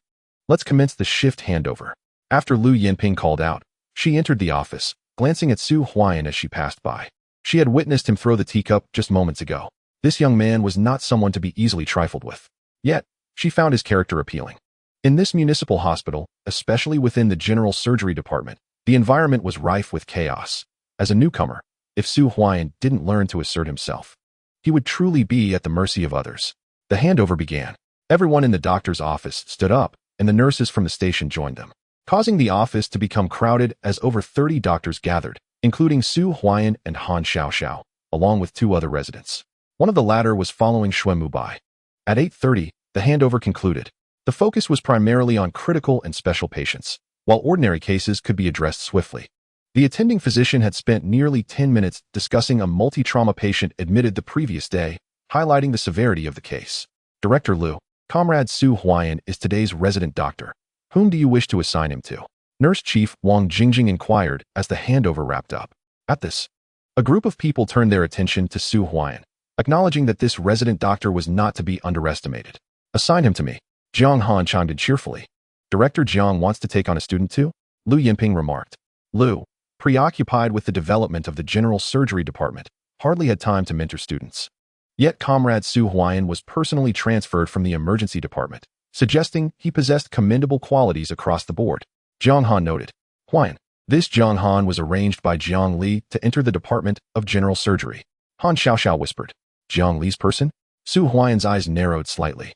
Speaker 1: let's commence the shift handover. After Lu Yinping called out, she entered the office, glancing at Su Huaian as she passed by. She had witnessed him throw the teacup just moments ago. This young man was not someone to be easily trifled with. Yet, she found his character appealing. In this municipal hospital, especially within the general surgery department, the environment was rife with chaos. As a newcomer, if Su Huaian didn't learn to assert himself, he would truly be at the mercy of others. The handover began. Everyone in the doctor's office stood up, and the nurses from the station joined them, causing the office to become crowded as over 30 doctors gathered, including Su Huaian and Han Xiaoxiao, along with 2 other residents. One of the latter was following Shuemubai. At 8:30, the handover concluded. The focus was primarily on critical and special patients, while ordinary cases could be addressed swiftly. The attending physician had spent nearly 10 minutes discussing a multi-trauma patient admitted the previous day, highlighting the severity of the case. Director Liu, Comrade Su Huaian is today's resident doctor. Whom do you wish to assign him to? Nurse Chief Wang Jingjing inquired as the handover wrapped up. At this, a group of people turned their attention to Su Huaian, acknowledging that this resident doctor was not to be underestimated. Assign him to me. Jiang Han chimed in cheerfully. Director Jiang wants to take on a student too? Lu Yinping remarked. Liu, preoccupied with the development of the general surgery department, hardly had time to mentor students. Yet Comrade Su Huaian was personally transferred from the emergency department, suggesting he possessed commendable qualities across the board. Jiang Han noted. Huaian. This Jiang Han was arranged by Jiang Li to enter the department of general surgery. Han Xiaoxiao whispered. Jiang Li's person? Su Huaian's eyes narrowed slightly.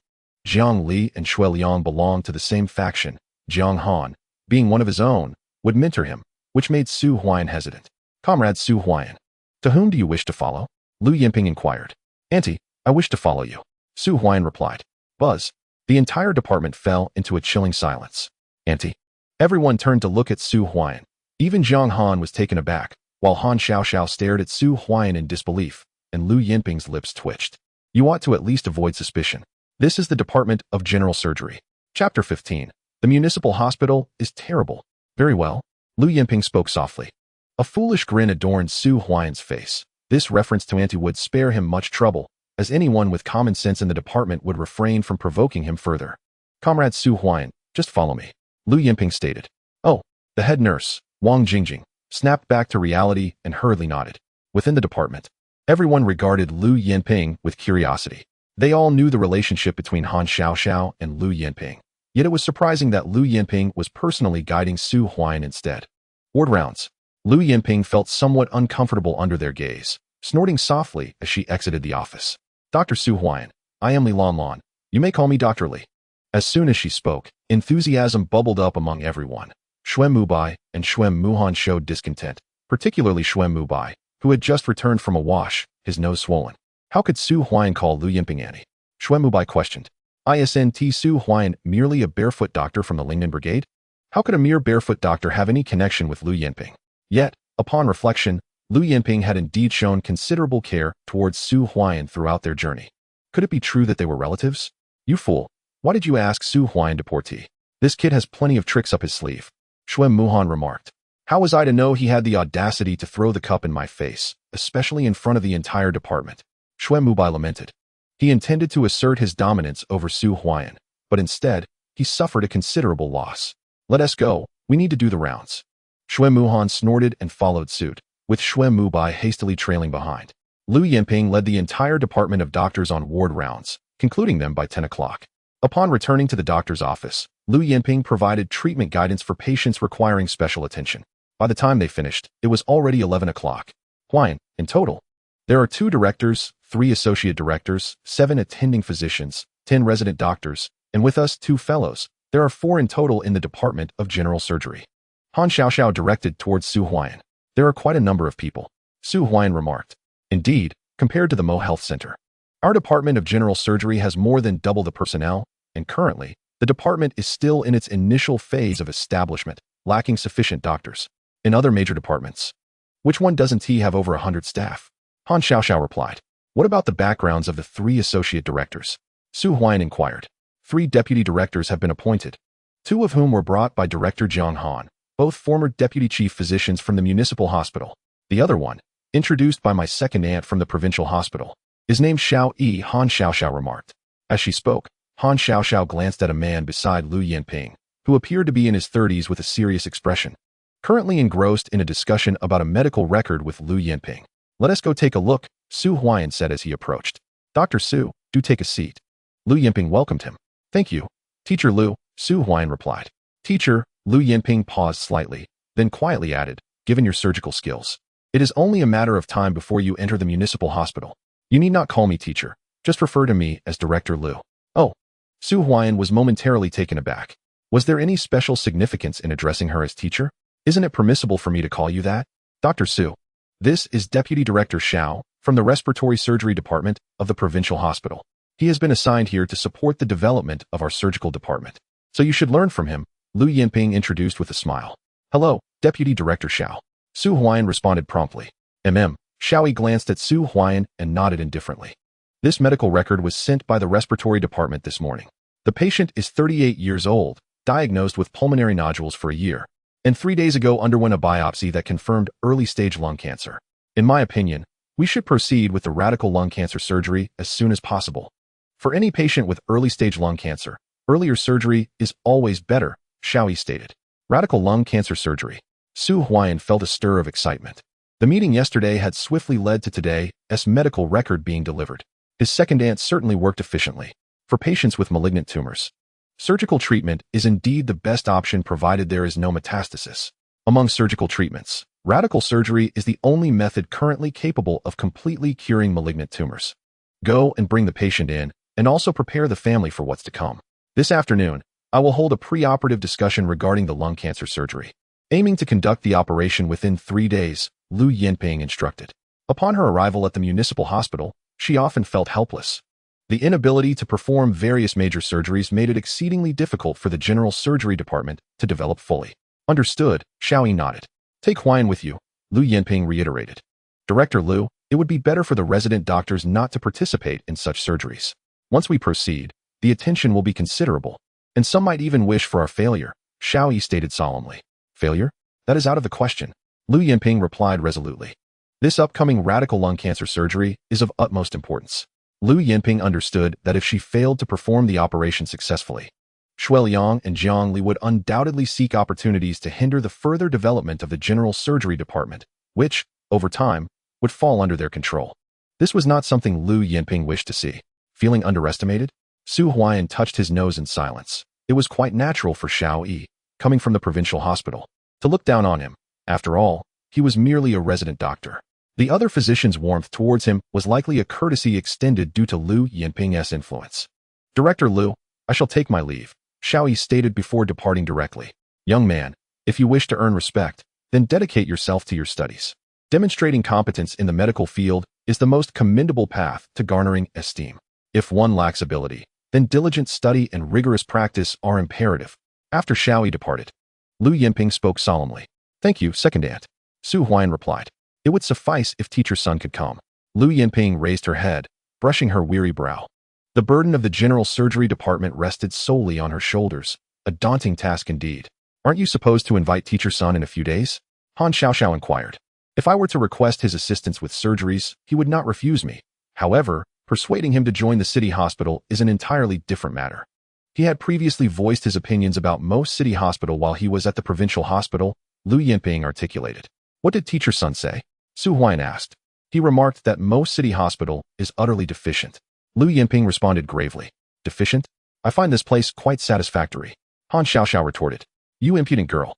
Speaker 1: Jiang Li and Shui Liang belonged to the same faction. Jiang Han, being one of his own, would mentor him, which made Su Huaian hesitant. Comrade Su Huaian. To whom do you wish to follow? Lu Yinping inquired. Auntie, I wish to follow you. Su Huaian replied. Buzz. The entire department fell into a chilling silence. Auntie. Everyone turned to look at Su Huaian. Even Jiang Han was taken aback, while Han Xiaoxiao stared at Su Huaian in disbelief, and Lu Yinping's lips twitched. You ought to at least avoid suspicion. This is the Department of General Surgery. Chapter 15. The municipal hospital is terrible. Very well. Lu Yinping spoke softly. A foolish grin adorned Su Huaian's face. This reference to Auntie would spare him much trouble, as anyone with common sense in the department would refrain from provoking him further. Comrade Su Huaian, just follow me. Lu Yinping stated. Oh, the head nurse, Wang Jingjing, snapped back to reality and hurriedly nodded. Within the department, everyone regarded Lu Yinping with curiosity. They all knew the relationship between Han Xiaoxiao and Lu Yinping. Yet it was surprising that Lu Yinping was personally guiding Su Huaian instead. Ward rounds. Lu Yinping felt somewhat uncomfortable under their gaze, snorting softly as she exited the office. Dr. Su Huaian, I am Li Lanlan, You may call me Dr. Li. As soon as she spoke, enthusiasm bubbled up among everyone. Xuan Mubai and Xuan Muhan showed discontent, particularly Xuan Mubai, who had just returned from a wash, his nose swollen. How could Su Huaiyan call Lu Yinping Annie? Xuan Mubai questioned. Isn't Su Huaiyan merely a barefoot doctor from the Lingnan Brigade? How could a mere barefoot doctor have any connection with Lu Yinping? Yet, upon reflection, Lu Yinping had indeed shown considerable care towards Su Huaiyan throughout their journey. Could it be true that they were relatives? You fool. Why did you ask Su Huaiyan to pour tea? This kid has plenty of tricks up his sleeve. Xuan Muhan remarked. How was I to know he had the audacity to throw the cup in my face, especially in front of the entire department? Xuan Mubai lamented. He intended to assert his dominance over Su Huaiyan, but instead, he suffered a considerable loss. Let us go, we need to do the rounds. Xuan Muhan snorted and followed suit, with Xuan Mubai hastily trailing behind. Lu Yinping led the entire department of doctors on ward rounds, concluding them by 10 o'clock. Upon returning to the doctor's office, Lu Yinping provided treatment guidance for patients requiring special attention. By the time they finished, it was already 11 o'clock. Huaian, in total, there are 2 directors, 3 associate directors, 7 attending physicians, 10 resident doctors, and with us 2 fellows, there are 4 in total in the Department of General Surgery. Han Xiaoxiao directed towards Su Huaiyan. There are quite a number of people. Su Huaiyan remarked. Indeed, compared to the Mo Health Center, our Department of General Surgery has more than double the personnel, and currently, the department is still in its initial phase of establishment, lacking sufficient doctors. In other major departments, which one doesn't he have over 100 staff? Han Xiaoxiao replied. What about the backgrounds of the 3 associate directors? Su Huaiyan inquired. 3 deputy directors have been appointed, 2 of whom were brought by Director Jiang Han, both former deputy chief physicians from the municipal hospital. The other one, introduced by my second aunt from the provincial hospital, is named Xiao Yi, Han Xiaoxiao remarked. As she spoke, Han Xiaoxiao glanced at a man beside Lu Yinping, who appeared to be in his 30s with a serious expression, currently engrossed in a discussion about a medical record with Lu Yinping. Let us go take a look, Su Huaiyan said as he approached. Dr. Su, do take a seat. Lu Yinping welcomed him. Thank you, Teacher Lu, Su Huaiyan replied. Teacher, Lu Yinping paused slightly, then quietly added, given your surgical skills, it is only a matter of time before you enter the municipal hospital. You need not call me teacher, just refer to me as Director Lu. Oh. Su Huaiyan was momentarily taken aback. Was there any special significance in addressing her as teacher? Isn't it permissible for me to call you that? Dr. Su. This is Deputy Director Xiao, from the Respiratory Surgery Department of the Provincial Hospital. He has been assigned here to support the development of our surgical department. So you should learn from him, Lu Yinping introduced with a smile. Hello, Deputy Director Xiao. Su Huaiyan responded promptly. Xiao Yi glanced at Su Huaiyan and nodded indifferently. This medical record was sent by the Respiratory Department this morning. The patient is 38 years old, diagnosed with pulmonary nodules for a year, and 3 days ago underwent a biopsy that confirmed early-stage lung cancer. In my opinion, we should proceed with the radical lung cancer surgery as soon as possible. For any patient with early-stage lung cancer, earlier surgery is always better, Xiao Yi stated. Radical lung cancer surgery. Su Huaiyan felt a stir of excitement. The meeting yesterday had swiftly led to today's medical record being delivered. His second aunt certainly worked efficiently. For patients with malignant tumors, surgical treatment is indeed the best option provided there is no metastasis. Among surgical treatments, radical surgery is the only method currently capable of completely curing malignant tumors. Go and bring the patient in, and also prepare the family for what's to come. This afternoon, I will hold a pre-operative discussion regarding the lung cancer surgery. Aiming to conduct the operation within 3 days, Lu Yinping instructed. Upon her arrival at the municipal hospital, she often felt helpless. The inability to perform various major surgeries made it exceedingly difficult for the general surgery department to develop fully. Understood, Xiao Yi nodded. Take Huaiyan with you, Lu Yinping reiterated. Director Lu, it would be better for the resident doctors not to participate in such surgeries. Once we proceed, the attention will be considerable, and some might even wish for our failure, Xiao Yi stated solemnly. Failure? That is out of the question, Lu Yinping replied resolutely. This upcoming radical lung cancer surgery is of utmost importance. Lu Yinping understood that if she failed to perform the operation successfully, Shui Liang and Jiang Li would undoubtedly seek opportunities to hinder the further development of the general surgery department, which, over time, would fall under their control. This was not something Lu Yinping wished to see. Feeling underestimated, Su Huaiyan touched his nose in silence. It was quite natural for Xiao Yi, coming from the provincial hospital, to look down on him. After all, he was merely a resident doctor. The other physician's warmth towards him was likely a courtesy extended due to Lu Yinping's influence. Director Liu, I shall take my leave, Xiaoyi stated before departing directly. Young man, if you wish to earn respect, then dedicate yourself to your studies. Demonstrating competence in the medical field is the most commendable path to garnering esteem. If one lacks ability, then diligent study and rigorous practice are imperative. After Xiaoyi departed, Lu Yinping spoke solemnly. Thank you, Secondant. Su Huaiyan replied. It would suffice if teacher Sun could come. Lu Yinping raised her head, brushing her weary brow. The burden of the general surgery department rested solely on her shoulders, a daunting task indeed. Aren't you supposed to invite teacher Sun in a few days? Han Xiaoxiao inquired. If I were to request his assistance with surgeries, he would not refuse me. However, persuading him to join the city hospital is an entirely different matter. He had previously voiced his opinions about most city hospital while he was at the provincial hospital, Lu Yinping articulated. What did teacher Sun say? Su Huaiyan asked. He remarked that most city hospital is utterly deficient. Lu Yinping responded gravely. Deficient? I find this place quite satisfactory. Han Xiaoxiao retorted. You impudent girl.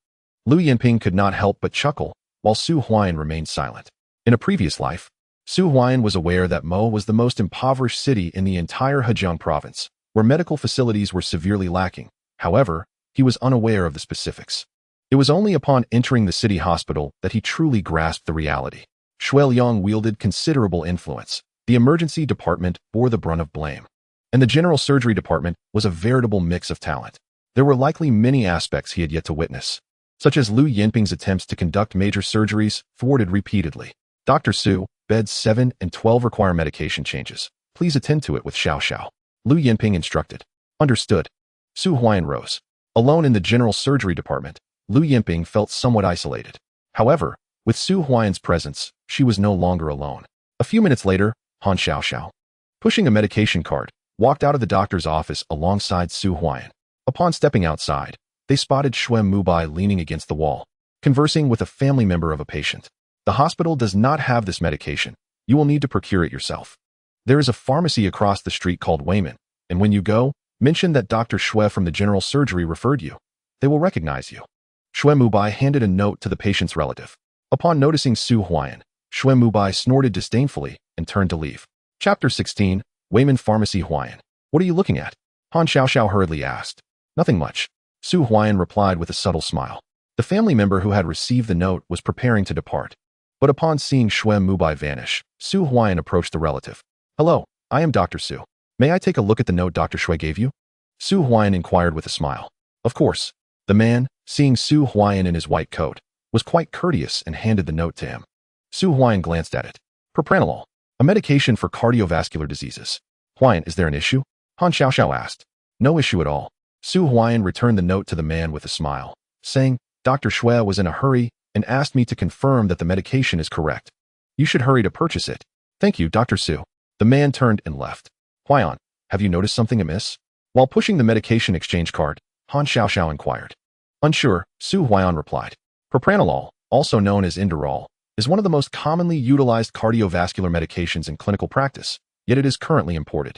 Speaker 1: Lu Yinping could not help but chuckle, while Su Huaiyan remained silent. In a previous life, Su Huaiyan was aware that Mo was the most impoverished city in the entire Hejiang province, where medical facilities were severely lacking. However, he was unaware of the specifics. It was only upon entering the city hospital that he truly grasped the reality. Shui Liang wielded considerable influence. The emergency department bore the brunt of blame, and the general surgery department was a veritable mix of talent. There were likely many aspects he had yet to witness, such as Lu Yinping's attempts to conduct major surgeries, thwarted repeatedly. Dr. Su, beds 7 and 12 require medication changes. Please attend to it with Xiao Xiao. Lu Yinping instructed. Understood. Su Huaiyan rose. Alone in the general surgery department, Lu Yinping felt somewhat isolated. However, with Su Huaiyan's presence, she was no longer alone. A few minutes later, Han Xiaoxiao, pushing a medication cart, walked out of the doctor's office alongside Su Huaiyan. Upon stepping outside, they spotted Shui Mubai leaning against the wall, conversing with a family member of a patient. The hospital does not have this medication. You will need to procure it yourself. There is a pharmacy across the street called Huaian, and when you go, mention that Dr. Shui from the general surgery referred you. They will recognize you. Shui Mubai handed a note to the patient's relative. Upon noticing Su Huaiyan, Shui Mubai snorted disdainfully and turned to leave. Chapter 16, Huaiman Pharmacy Huaian. What are you looking at? Han Xiaoxiao hurriedly asked. Nothing much. Su Huaiyan replied with a subtle smile. The family member who had received the note was preparing to depart. But upon seeing Shui Mubai vanish, Su Huaiyan approached the relative. Hello, I am Dr. Su. May I take a look at the note Dr. Shui gave you? Su Huaiyan inquired with a smile. Of course. The man, seeing Su Huaiyan in his white coat, was quite courteous and handed the note to him. Su Huaiyan glanced at it. Propranolol, a medication for cardiovascular diseases. Huaiyan, is there an issue? Han Xiaoxiao asked. No issue at all. Su Huaiyan returned the note to the man with a smile, saying, Dr. Shui was in a hurry and asked me to confirm that the medication is correct. You should hurry to purchase it. Thank you, Dr. Su. The man turned and left. Huaiyan, have you noticed something amiss? While pushing the medication exchange cart, Han Xiaoxiao inquired. Unsure, Su Huaiyan replied. Propranolol, also known as Inderal, is one of the most commonly utilized cardiovascular medications in clinical practice, yet it is currently imported.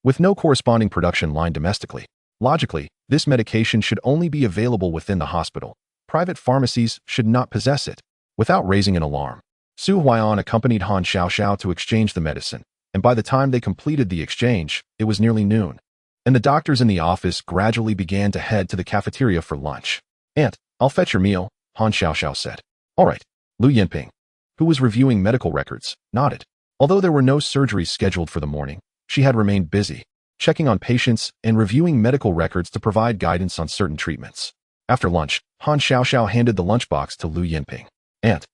Speaker 1: With no corresponding production line domestically, logically, this medication should only be available within the hospital. Private pharmacies should not possess it. Without raising an alarm, Su Huaiyan accompanied Han Xiaoxiao to exchange the medicine, and by the time they completed the exchange, it was nearly noon, and the doctors in the office gradually began to head to the cafeteria for lunch. Aunt, I'll fetch your meal, Han Xiaoxiao said. All right. Lu Yinping, who was reviewing medical records, nodded. Although there were no surgeries scheduled for the morning, she had remained busy, checking on patients and reviewing medical records to provide guidance on certain treatments. After lunch, Han Xiaoxiao handed the lunchbox to Lu Yinping. Aunt,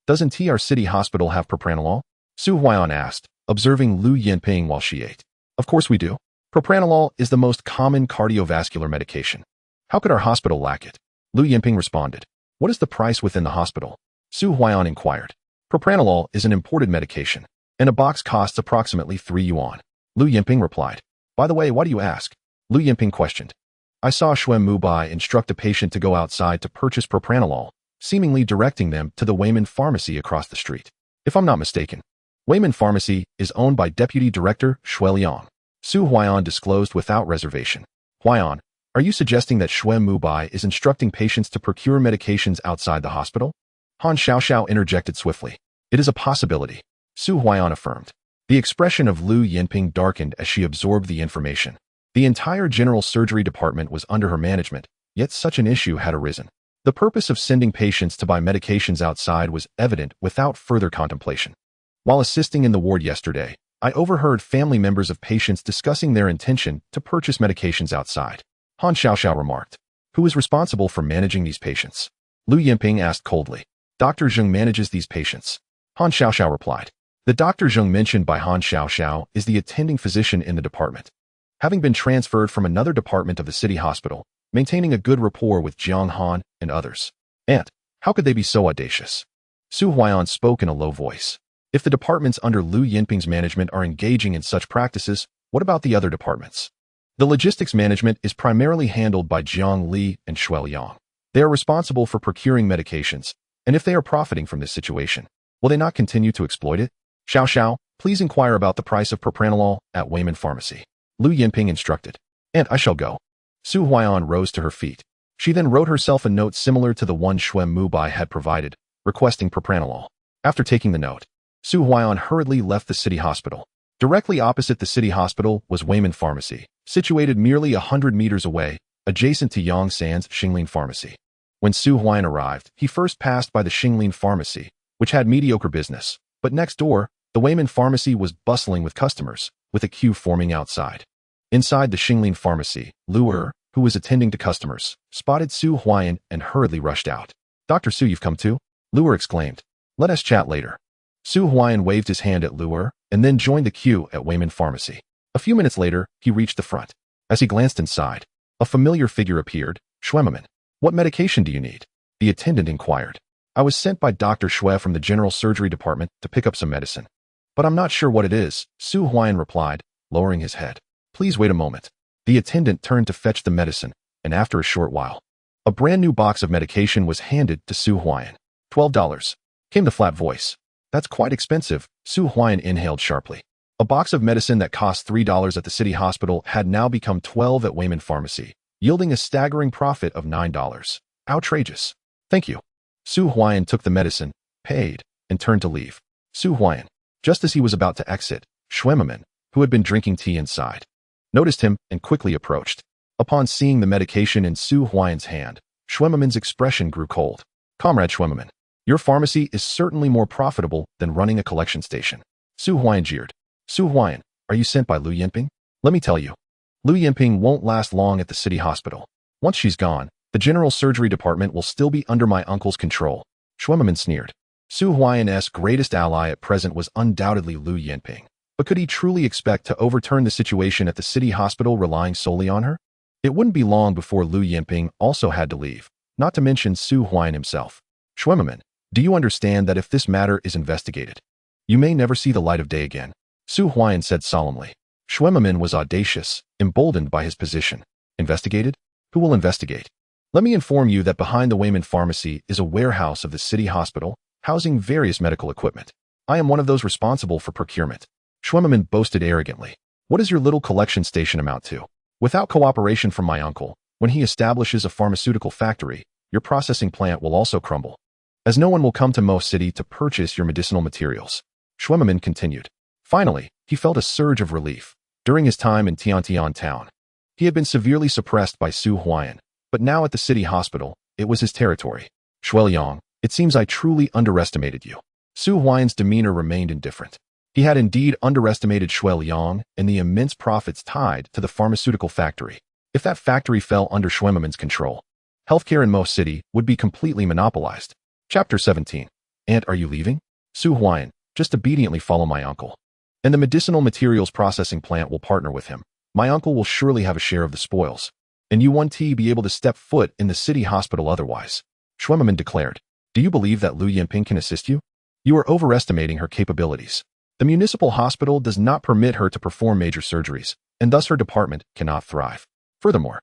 Speaker 1: doesn't TR City Hospital have propranolol? Su Huaiyan asked, observing Lu Yinping while she ate. Of course we do. Propranolol is the most common cardiovascular medication. How could our hospital lack it? Lu Yinping responded. What is the price within the hospital? Su Huaiyan inquired. Propranolol is an imported medication, and a box costs approximately 3 yuan. Lu Yinping replied. By the way, why do you ask? Lu Yinping questioned. I saw Shui Mubai instruct a patient to go outside to purchase propranolol, seemingly directing them to the Huaiman Pharmacy across the street. If I'm not mistaken, Huaiman Pharmacy is owned by Deputy Director Shui Liang. Su Huaiyan disclosed without reservation. Huaiyan, are you suggesting that Shui Mubai is instructing patients to procure medications outside the hospital? Han Xiaoxiao interjected swiftly. It is a possibility, Su Huaiyan affirmed. The expression of Lu Yinping darkened as she absorbed the information. The entire general surgery department was under her management, yet such an issue had arisen. The purpose of sending patients to buy medications outside was evident without further contemplation. While assisting in the ward yesterday, I overheard family members of patients discussing their intention to purchase medications outside. Han Xiaoxiao remarked. Who is responsible for managing these patients? Lu Yinping asked coldly. Dr. Zheng manages these patients. Han Xiaoxiao replied. The Dr. Zheng mentioned by Han Xiaoxiao is the attending physician in the department. Having been transferred from another department of the city hospital, maintaining a good rapport with Jiang Han and others. And how could they be so audacious? Su Huaian spoke in a low voice. If the departments under Lu Yinping's management are engaging in such practices, what about the other departments? The logistics management is primarily handled by Jiang Li and Shuai Yang. They are responsible for procuring medications, and if they are profiting from this situation, will they not continue to exploit it? Xiao, please inquire about the price of propranolol at Huaian Pharmacy. Lu Yinping instructed. And I shall go. Su Huaian rose to her feet. She then wrote herself a note similar to the one Shuai Mubai had provided, requesting propranolol. After taking the note, Su Huaian hurriedly left the city hospital. Directly opposite the city hospital was Huaian Pharmacy, situated merely 100 meters away, adjacent to Yang San's Xinglin Pharmacy. When Su Huaian arrived, he first passed by the Xinglin Pharmacy, which had mediocre business, but next door, the Huaian Pharmacy was bustling with customers, with a queue forming outside. Inside the Xinglin Pharmacy, Lu Er, who was attending to customers, spotted Su Huaian and hurriedly rushed out. Dr. Su, you've come too? Lu Er exclaimed. Let us chat later. Su Huaian waved his hand at Lu Er and then joined the queue at Huaian Pharmacy. A few minutes later, he reached the front. As he glanced inside, a familiar figure appeared. Shuaiman. What medication do you need? The attendant inquired. I was sent by Dr. Shui from the general surgery department to pick up some medicine. But I'm not sure what it is, Su Huaian replied, lowering his head. Please wait a moment. The attendant turned to fetch the medicine, and after a short while, a brand new box of medication was handed to Su Huaian. $12. Came the flat voice. That's quite expensive, Su Huaian inhaled sharply. A box of medicine that cost $3 at the city hospital had now become $12 at Huaian Pharmacy, yielding a staggering profit of $9. Outrageous. Thank you. Su Huaian took the medicine, paid, and turned to leave. Su Huaian. Just as he was about to exit, Shuaiman, who had been drinking tea inside, noticed him and quickly approached. Upon seeing the medication in Su Huaian's hand, Shuaiman's expression grew cold. Comrade Shuaiman, your pharmacy is certainly more profitable than running a collection station. Su Huaian jeered. Su Huaian, are you sent by Lu Yinping? Let me tell you. Lu Yinping won't last long at the city hospital. Once she's gone, the general surgery department will still be under my uncle's control. Shuaiman sneered. Su Huaian's greatest ally at present was undoubtedly Lu Yinping. But could he truly expect to overturn the situation at the city hospital relying solely on her? It wouldn't be long before Lu Yinping also had to leave, not to mention Su Huaian himself. Shuaiman, do you understand that if this matter is investigated, you may never see the light of day again? Su Huaian said solemnly. Shuaiman was audacious, emboldened by his position. Investigated? Who will investigate? Let me inform you that behind the Huaian Pharmacy is a warehouse of the city hospital, housing various medical equipment. I am one of those responsible for procurement. Shuaiman boasted arrogantly. What does your little collection station amount to? Without cooperation from my uncle, when he establishes a pharmaceutical factory, your processing plant will also crumble, as no one will come to Mo City to purchase your medicinal materials. Shuaiman continued. Finally, he felt a surge of relief. During his time in Tiantian town, he had been severely suppressed by Su Huaian, but now at the city hospital, it was his territory. Shuai Yang, it seems I truly underestimated you. Su Huaian's demeanor remained indifferent. He had indeed underestimated Shuai Yang and the immense profits tied to the pharmaceutical factory. If that factory fell under Shuaiman's control, healthcare in Mo City would be completely monopolized. Chapter 17. Aunt, are you leaving? Su Huaian, just obediently follow my uncle. And the medicinal materials processing plant will partner with him. My uncle will surely have a share of the spoils. And you won't be able to step foot in the city hospital otherwise. Shuaiman declared. Do you believe that Lu Yinping can assist you? You are overestimating her capabilities. The municipal hospital does not permit her to perform major surgeries, and thus her department cannot thrive. Furthermore,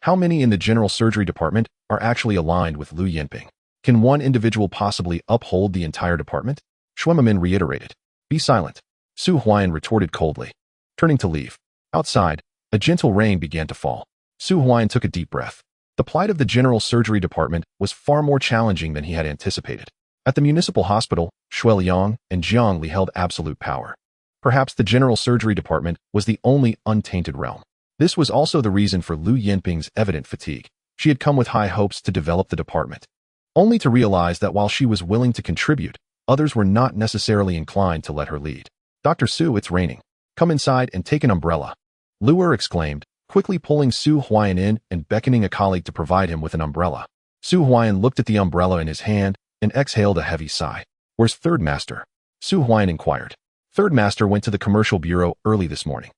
Speaker 1: how many in the general surgery department are actually aligned with Lu Yinping? Can one individual possibly uphold the entire department? Shuaiman reiterated. Be silent. Su Huaian retorted coldly. Turning to leave. Outside, a gentle rain began to fall. Su Huaian took a deep breath. The plight of the general surgery department was far more challenging than he had anticipated. At the municipal hospital, Shuai Yang and Jiang Li held absolute power. Perhaps the general surgery department was the only untainted realm. This was also the reason for Lu Yinping's evident fatigue. She had come with high hopes to develop the department, only to realize that while she was willing to contribute, others were not necessarily inclined to let her lead. "Dr. Su, it's raining. Come inside and take an umbrella," Luer exclaimed, quickly pulling Su Huaian in and beckoning a colleague to provide him with an umbrella. Su Huaian looked at the umbrella in his hand and exhaled a heavy sigh. "Where's Third Master?" Su Huaian inquired. "Third Master went to the commercial bureau early this morning.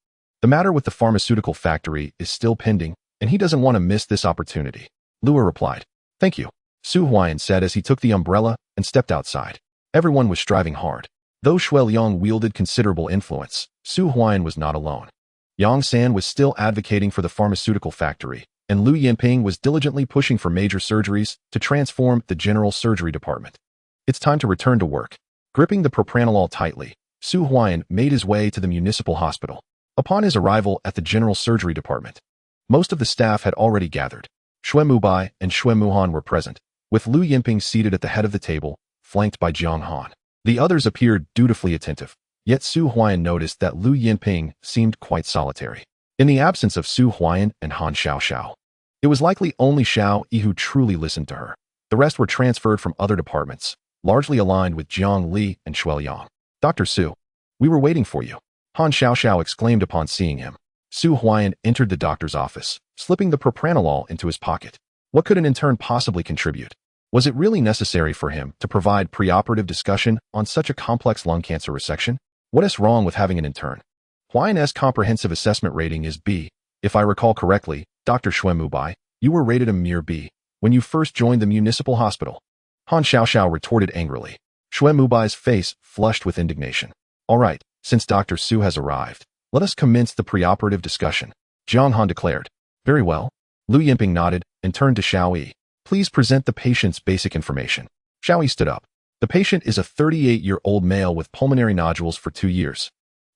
Speaker 1: The matter with the pharmaceutical factory is still pending, and he doesn't want to miss this opportunity," Luer replied. "Thank you," Su Huaian said as he took the umbrella and stepped outside. Everyone was striving hard. Though Shui Liang wielded considerable influence, Su Huaian was not alone. Yang San was still advocating for the pharmaceutical factory, and Lu Yinping was diligently pushing for major surgeries to transform the general surgery department. It's time to return to work. Gripping the propranolol tightly, Su Huaian made his way to the municipal hospital. Upon his arrival at the general surgery department, most of the staff had already gathered. Shui Mubai and Shui Muhan were present, with Lu Yinping seated at the head of the table, flanked by Jiang Han. The others appeared dutifully attentive, yet Su Huaian noticed that Lu Yinping seemed quite solitary. In the absence of Su Huaian and Han Xiaoxiao, it was likely only Xiao Yi who truly listened to her. The rest were transferred from other departments, largely aligned with Jiang Li and Shui Liang. "Dr. Su, we were waiting for you," Han Xiaoxiao exclaimed upon seeing him. Su Huaian entered the doctor's office, slipping the propranolol into his pocket. What could an intern possibly contribute? Was it really necessary for him to provide preoperative discussion on such a complex lung cancer resection? What is wrong with having an intern? Huaian's comprehensive assessment rating is B. If I recall correctly, Dr. Shui Mubai, you were rated a mere B when you first joined the municipal hospital. Han Xiaoxiao retorted angrily. Shui Mubai's face flushed with indignation. "All right, since Dr. Su has arrived, let us commence the preoperative discussion," Jiang Han declared. "Very well." Lu Yinping nodded and turned to Xiao Yi. "Please present the patient's basic information." Xiao Yi stood up. The patient is a 38-year-old male with pulmonary nodules for 2 years.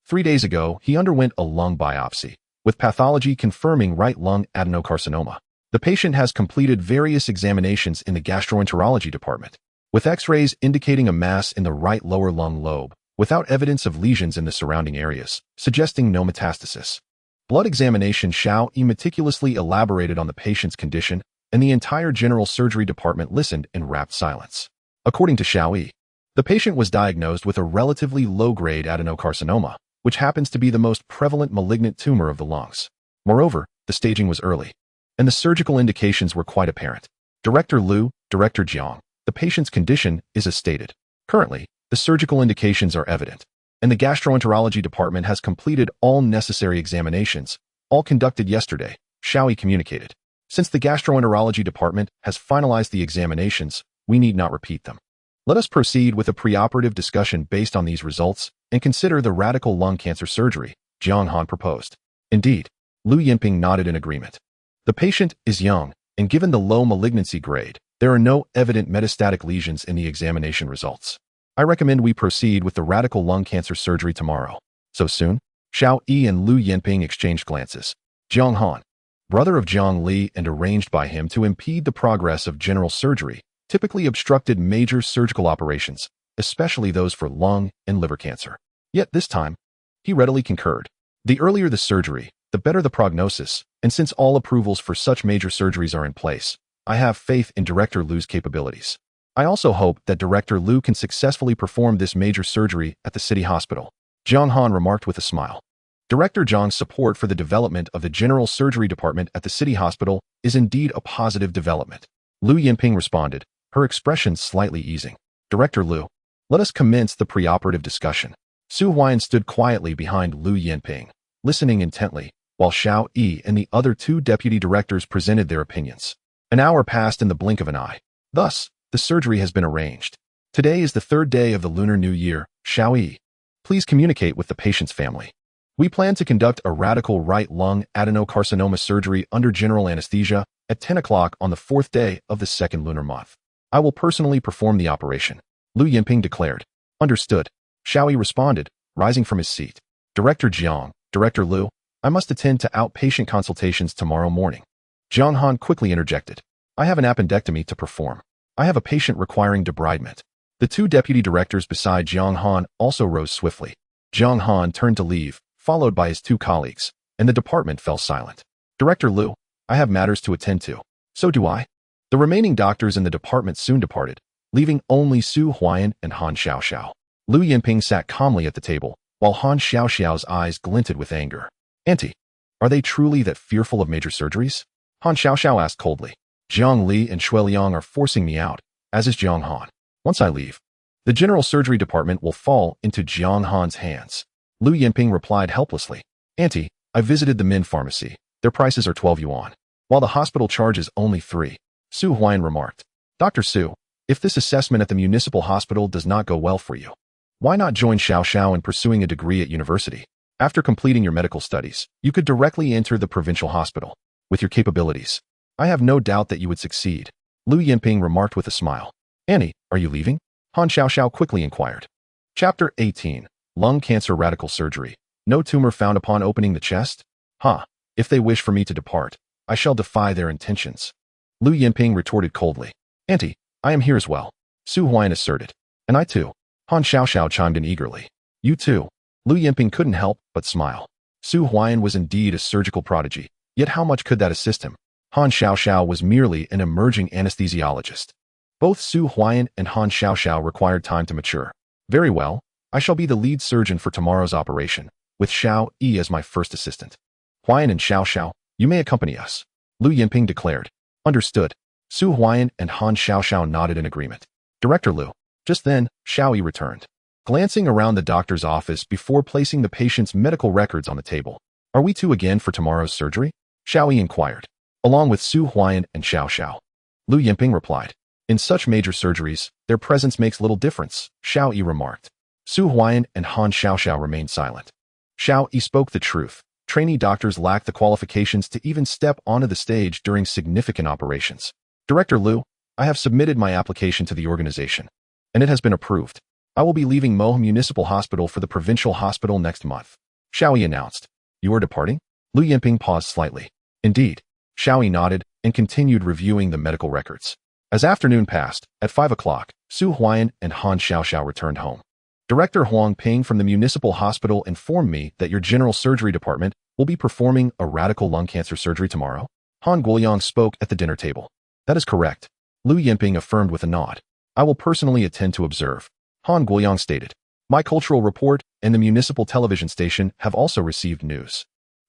Speaker 1: 3 days ago, he underwent a lung biopsy, with pathology confirming right lung adenocarcinoma. The patient has completed various examinations in the gastroenterology department, with X-rays indicating a mass in the right lower lung lobe, without evidence of lesions in the surrounding areas, suggesting no metastasis. Blood examination. Xiao Yi meticulously elaborated on the patient's condition, and the entire general surgery department listened in rapt silence. According to Xiao Yi, the patient was diagnosed with a relatively low-grade adenocarcinoma, which happens to be the most prevalent malignant tumor of the lungs. Moreover, the staging was early, and the surgical indications were quite apparent. Director Lu, Director Jiang, the patient's condition is as stated. Currently, the surgical indications are evident, and the gastroenterology department has completed all necessary examinations, all conducted yesterday, Xiao Yi communicated. Since the gastroenterology department has finalized the examinations, we need not repeat them. Let us proceed with a preoperative discussion based on these results and consider the radical lung cancer surgery, Jiang Han proposed. Indeed, Lu Yinping nodded in agreement. The patient is young, and given the low malignancy grade, there are no evident metastatic lesions in the examination results. I recommend we proceed with the radical lung cancer surgery tomorrow. So soon? Xiao Yi and Lu Yinping exchanged glances. Jiang Han, brother of Jiang Li and arranged by him to impede the progress of general surgery, typically obstructed major surgical operations, especially those for lung and liver cancer. Yet this time, he readily concurred. The earlier the surgery, the better the prognosis, and since all approvals for such major surgeries are in place, I have faith in Director Lu's capabilities. I also hope that Director Lu can successfully perform this major surgery at the city hospital, Jiang Han remarked with a smile. Director Zhang's support for the development of the general surgery department at the city hospital is indeed a positive development. Lu Yinping responded, her expression slightly easing. Director Lu, let us commence the preoperative discussion. Su Huaian stood quietly behind Lu Yinping, listening intently, while Xiao Yi and the other 2 deputy directors presented their opinions. An hour passed in the blink of an eye. Thus, the surgery has been arranged. Today is the 3rd day of the Lunar New Year. Xiao Yi, please communicate with the patient's family. We plan to conduct a radical right lung adenocarcinoma surgery under general anesthesia at 10 o'clock on the 4th day of the 2nd lunar month. I will personally perform the operation, Lu Yinping declared. Understood, Xiao Yi responded, rising from his seat. Director Jiang, Director Lu, I must attend to outpatient consultations tomorrow morning. Jiang Han quickly interjected. I have an appendectomy to perform. I have a patient requiring debridement. The 2 deputy directors beside Jiang Han also rose swiftly. Jiang Han turned to leave, followed by his 2 colleagues. and the department fell silent. Director Liu, I have matters to attend to. So do I. The remaining doctors in the department soon departed, leaving only Su Huaian and Han Xiaoxiao. Lu Yinping sat calmly at the table, while Han Xiaoxiao's eyes glinted with anger. Auntie, are they truly that fearful of major surgeries? Han Xiaoxiao asked coldly. Jiang Li and Shui Liang are forcing me out, as is Jiang Han. Once I leave, the general surgery department will fall into Jiang Han's hands. Lu Yinping replied helplessly. Auntie, I visited the Min pharmacy. Their prices are 12 yuan, while the hospital charges only 3. Su Huaian remarked. Dr. Su, if this assessment at the municipal hospital does not go well for you, why not join Xiao in pursuing a degree at university? After completing your medical studies, you could directly enter the provincial hospital. With your capabilities, I have no doubt that you would succeed. Lu Yinping remarked with a smile. Annie, are you leaving? Han Xiaoxiao quickly inquired. Chapter 18. Lung cancer radical surgery. No tumor found upon opening the chest? If they wish for me to depart, I shall defy their intentions. Lu Yinping retorted coldly. Auntie, I am here as well. Su Huaian asserted. And I too. Han Xiaoxiao chimed in eagerly. You too. Lu Yinping couldn't help but smile. Su Huaian was indeed a surgical prodigy, yet how much could that assist him? Han Xiaoxiao was merely an emerging anesthesiologist. Both Su Huaian and Han Xiaoxiao required time to mature. Very well, I shall be the lead surgeon for tomorrow's operation, with Xiao Yi as my first assistant. Huaian and Xiaoxiao, you may accompany us. Lu Yinping declared. Understood. Su Huaian and Han Xiaoxiao nodded in agreement. Director Lu. Just then, Xiao Yi returned. Glancing around the doctor's office before placing the patient's medical records on the table. Are we two again for tomorrow's surgery? Xiao Yi inquired. Along with Su Huaian and Xiaoxiao. Lu Yinping replied. In such major surgeries, their presence makes little difference, Xiao Yi remarked. Su Huaian and Han Xiaoxiao remained silent. Xiao Yi spoke the truth. Trainee doctors lack the qualifications to even step onto the stage during significant operations. Director Liu, I have submitted my application to the organization, and it has been approved. I will be leaving Mohe Municipal Hospital for the provincial hospital next month. Xiao Yi announced. You are departing? Lu Yinping paused slightly. Indeed. Xiao Yi nodded and continued reviewing the medical records. As afternoon passed, at 5 o'clock, Su Huaian and Han Xiaoxiao returned home. Director Huang Ping from the municipal hospital informed me that your general surgery department will be performing a radical lung cancer surgery tomorrow. Han Guoyang spoke at the dinner table. That is correct. Lu Yinping affirmed with a nod. I will personally attend to observe. Han Guoyang stated. My cultural report and the municipal television station have also received news.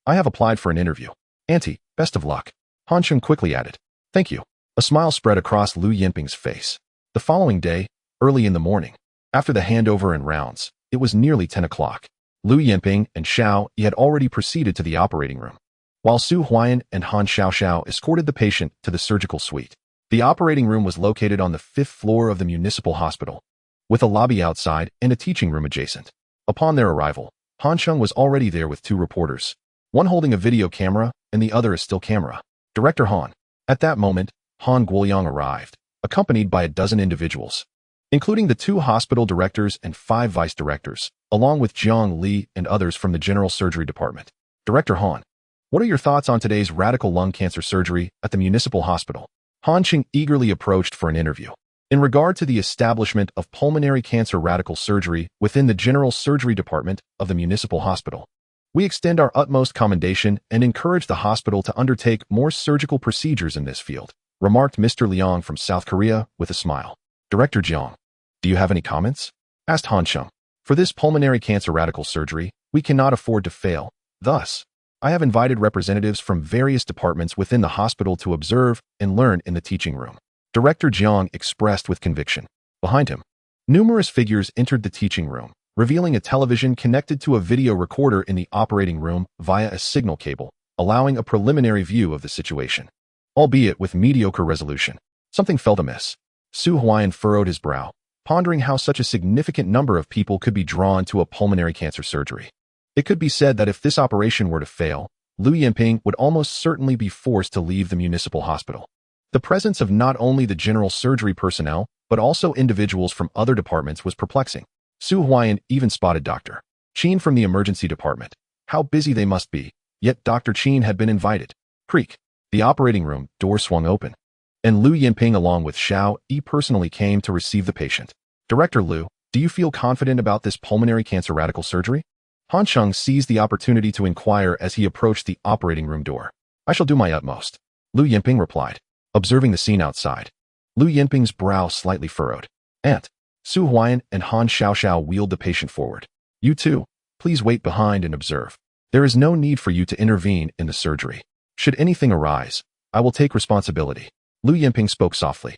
Speaker 1: I have applied for an interview. Auntie, best of luck. Han Cheng quickly added. Thank you. A smile spread across Lu Yinping's face. The following day, early in the morning, after the handover and rounds, it was nearly 10 o'clock. Lu Yinping and Xiao Yi had already proceeded to the operating room, while Su Huaian and Han Xiaoxiao escorted the patient to the surgical suite. The operating room was located on the 5th floor of the municipal hospital, with a lobby outside and a teaching room adjacent. Upon their arrival, Han Cheng was already there with 2 reporters, one holding a video camera and the other a still camera. Director Han. At that moment, Han Guoyang arrived, accompanied by a dozen individuals, including the 2 hospital directors and 5 vice directors, along with Jiang Li and others from the general surgery department. Director Han, what are your thoughts on today's radical lung cancer surgery at the municipal hospital? Han Cheng eagerly approached for an interview. In regard to the establishment of pulmonary cancer radical surgery within the general surgery department of the municipal hospital, we extend our utmost commendation and encourage the hospital to undertake more surgical procedures in this field, remarked Mr. Liang from South Korea with a smile. Director Jiang, do you have any comments? Asked Han Cheng. For this pulmonary cancer radical surgery, we cannot afford to fail. Thus, I have invited representatives from various departments within the hospital to observe and learn in the teaching room. Director Jiang expressed with conviction. Behind him, numerous figures entered the teaching room, revealing a television connected to a video recorder in the operating room via a signal cable, allowing a preliminary view of the situation. Albeit with mediocre resolution, something felt amiss. Su Huaian furrowed his brow, pondering how such a significant number of people could be drawn to a pulmonary cancer surgery. It could be said that if this operation were to fail, Lu Yinping would almost certainly be forced to leave the municipal hospital. The presence of not only the general surgery personnel, but also individuals from other departments was perplexing. Su Huaian even spotted Dr. Qin from the emergency department. How busy they must be, yet Dr. Qin had been invited. Creak. The operating room door swung open, and Lu Yinping along with Xiao Yi personally came to receive the patient. Director Lu, do you feel confident about this pulmonary cancer radical surgery? Han Sheng seized the opportunity to inquire as he approached the operating room door. I shall do my utmost, Lu Yinping replied, observing the scene outside. Lu Yinping's brow slightly furrowed. Aunt, Su Huaian and Han Xiaoxiao wheeled the patient forward. You too, please wait behind and observe. There is no need for you to intervene in the surgery. Should anything arise, I will take responsibility. Lu Yinping spoke softly.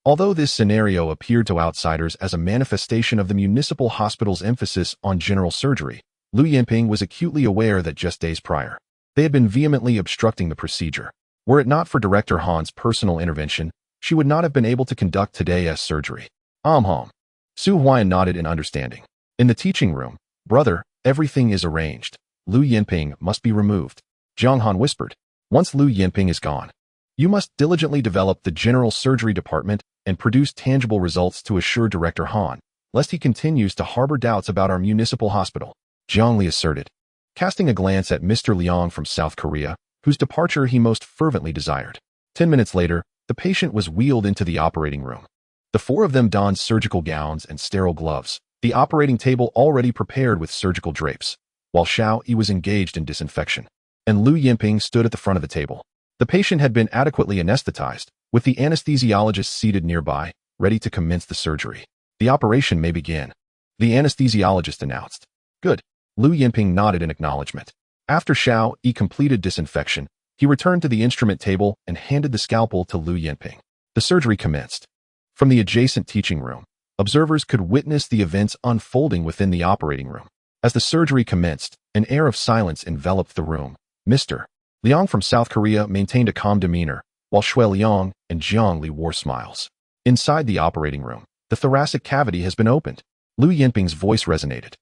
Speaker 1: Although this scenario appeared to outsiders as a manifestation of the municipal hospital's emphasis on general surgery, Lu Yinping was acutely aware that just days prior, they had been vehemently obstructing the procedure. Were it not for Director Han's personal intervention, she would not have been able to conduct today's surgery. Su Huaiyan nodded in understanding. In the teaching room, brother, everything is arranged. Lu Yinping must be removed. Jiang Han whispered. Once Lu Yinping is gone, you must diligently develop the general surgery department and produce tangible results to assure Director Han, lest he continues to harbor doubts about our municipal hospital, Jiang Li asserted, casting a glance at Mr. Liang from South Korea, whose departure he most fervently desired. 10 minutes later, the patient was wheeled into the operating room. The four of them donned surgical gowns and sterile gloves, the operating table already prepared with surgical drapes, while Xiao Yi was engaged in disinfection, and Lu Yinping stood at the front of the table. The patient had been adequately anesthetized, with the anesthesiologist seated nearby, ready to commence the surgery. The operation may begin, the anesthesiologist announced. Good. Lu Yinping nodded in acknowledgement. After Xiao Yi completed disinfection, he returned to the instrument table and handed the scalpel to Lu Yinping. The surgery commenced. From the adjacent teaching room, observers could witness the events unfolding within the operating room. As the surgery commenced, an air of silence enveloped the room. Mr. Liang from South Korea maintained a calm demeanor, while Shui Liang and Jiang Li wore smiles. Inside the operating room, the thoracic cavity has been opened. Lu Yinping's voice resonated.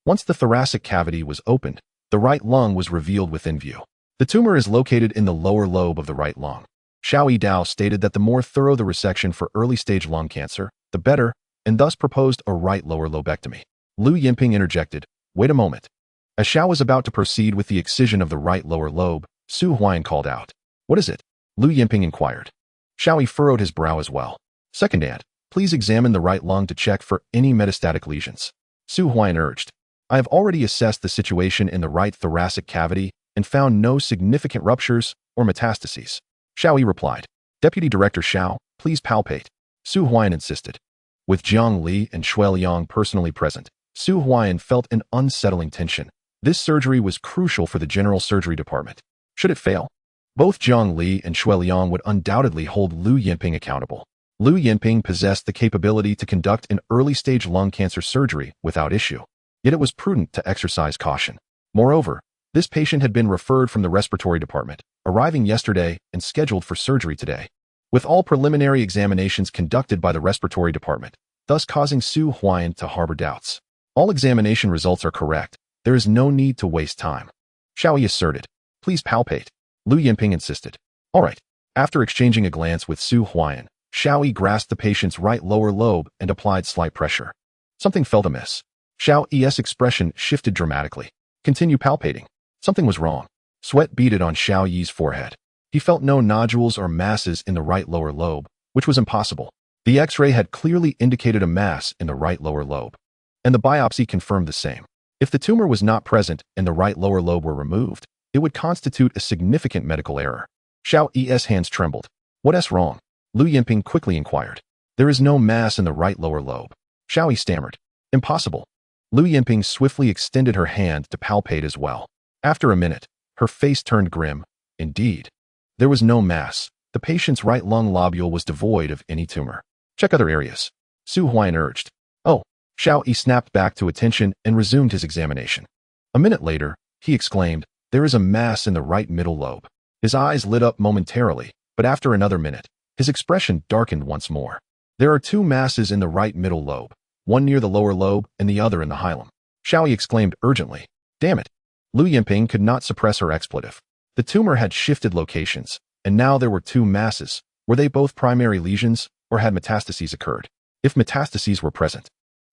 Speaker 1: Once the thoracic cavity was opened, the right lung was revealed within view. The tumor is located in the lower lobe of the right lung. Xiao Yidao stated that the more thorough the resection for early-stage lung cancer, the better, and thus proposed a right lower lobectomy. Lu Yinping interjected, wait a moment. As Xiao was about to proceed with the excision of the right lower lobe, Su Huaiyan called out. What is it? Lu Yinping inquired. Xiao Yi furrowed his brow as well. Second aunt, please examine the right lung to check for any metastatic lesions. Su Huaiyan urged. I have already assessed the situation in the right thoracic cavity and found no significant ruptures or metastases. Xiao Yi replied. Deputy Director Xiao, please palpate. Su Huaiyan insisted. With Jiang Li and Shui Liang personally present, Su Huaiyan felt an unsettling tension. This surgery was crucial for the general surgery department. Should it fail, both Jiang Li and Shui Liang would undoubtedly hold Lu Yinping accountable. Lu Yinping possessed the capability to conduct an early-stage lung cancer surgery without issue. Yet it was prudent to exercise caution. Moreover, this patient had been referred from the respiratory department, arriving yesterday and scheduled for surgery today. With all preliminary examinations conducted by the respiratory department, thus causing Su Huaiyan to harbor doubts. All examination results are correct. There is no need to waste time. Xiao Yi asserted. Please palpate. Lu Yinping insisted. All right. After exchanging a glance with Su Huaiyan, Xiao Yi grasped the patient's right lower lobe and applied slight pressure. Something felt amiss. Xiao Yi's expression shifted dramatically. Continue palpating. Something was wrong. Sweat beaded on Xiao Yi's forehead. He felt no nodules or masses in the right lower lobe, which was impossible. The X-ray had clearly indicated a mass in the right lower lobe, and the biopsy confirmed the same. If the tumor was not present and the right lower lobe were removed, it would constitute a significant medical error. Xiao Yi's hands trembled. What's wrong? Lu Yinping quickly inquired. There is no mass in the right lower lobe. Xiao Yi stammered. Impossible. Lu Yinping swiftly extended her hand to palpate as well. After a minute, her face turned grim. Indeed, there was no mass. The patient's right lung lobule was devoid of any tumor. Check other areas. Su Huaiyan urged. Oh, Xiao Yi snapped back to attention and resumed his examination. A minute later, he exclaimed, there is a mass in the right middle lobe. His eyes lit up momentarily, but after another minute, his expression darkened once more. There are two masses in the right middle lobe, one near the lower lobe and the other in the hilum. Xiao Yi exclaimed urgently. Damn it. Lu Yinping could not suppress her expletive. The tumor had shifted locations, and now there were two masses. Were they both primary lesions, or had metastases occurred? If metastases were present,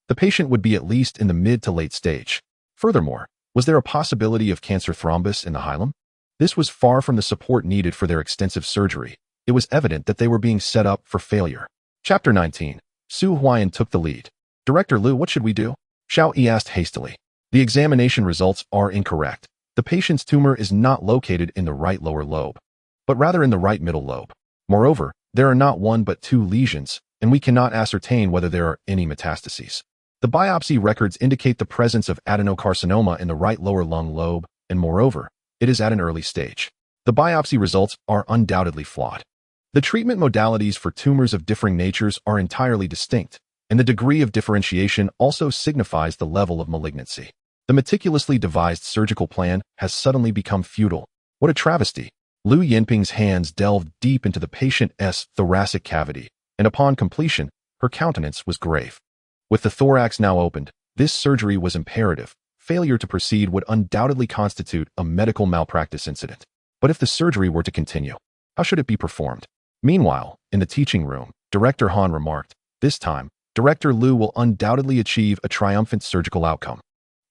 Speaker 1: the patient would be at least in the mid to late stage. Furthermore, was there a possibility of cancer thrombus in the hilum? This was far from the support needed for their extensive surgery. It was evident that they were being set up for failure. Chapter 19. Su Huaiyan took the lead. Director Lu, what should we do? Xiao Yi asked hastily. The examination results are incorrect. The patient's tumor is not located in the right lower lobe, but rather in the right middle lobe. Moreover, there are not one but two lesions, and we cannot ascertain whether there are any metastases. The biopsy records indicate the presence of adenocarcinoma in the right lower lung lobe, and moreover, it is at an early stage. The biopsy results are undoubtedly flawed. The treatment modalities for tumors of differing natures are entirely distinct, and the degree of differentiation also signifies the level of malignancy. The meticulously devised surgical plan has suddenly become futile. What a travesty! Lu Yinping's hands delved deep into the patient's thoracic cavity, and upon completion, her countenance was grave. With the thorax now opened, this surgery was imperative. Failure to proceed would undoubtedly constitute a medical malpractice incident. But if the surgery were to continue, how should it be performed? Meanwhile, in the teaching room, Director Han remarked, "This time, Director Lu will undoubtedly achieve a triumphant surgical outcome,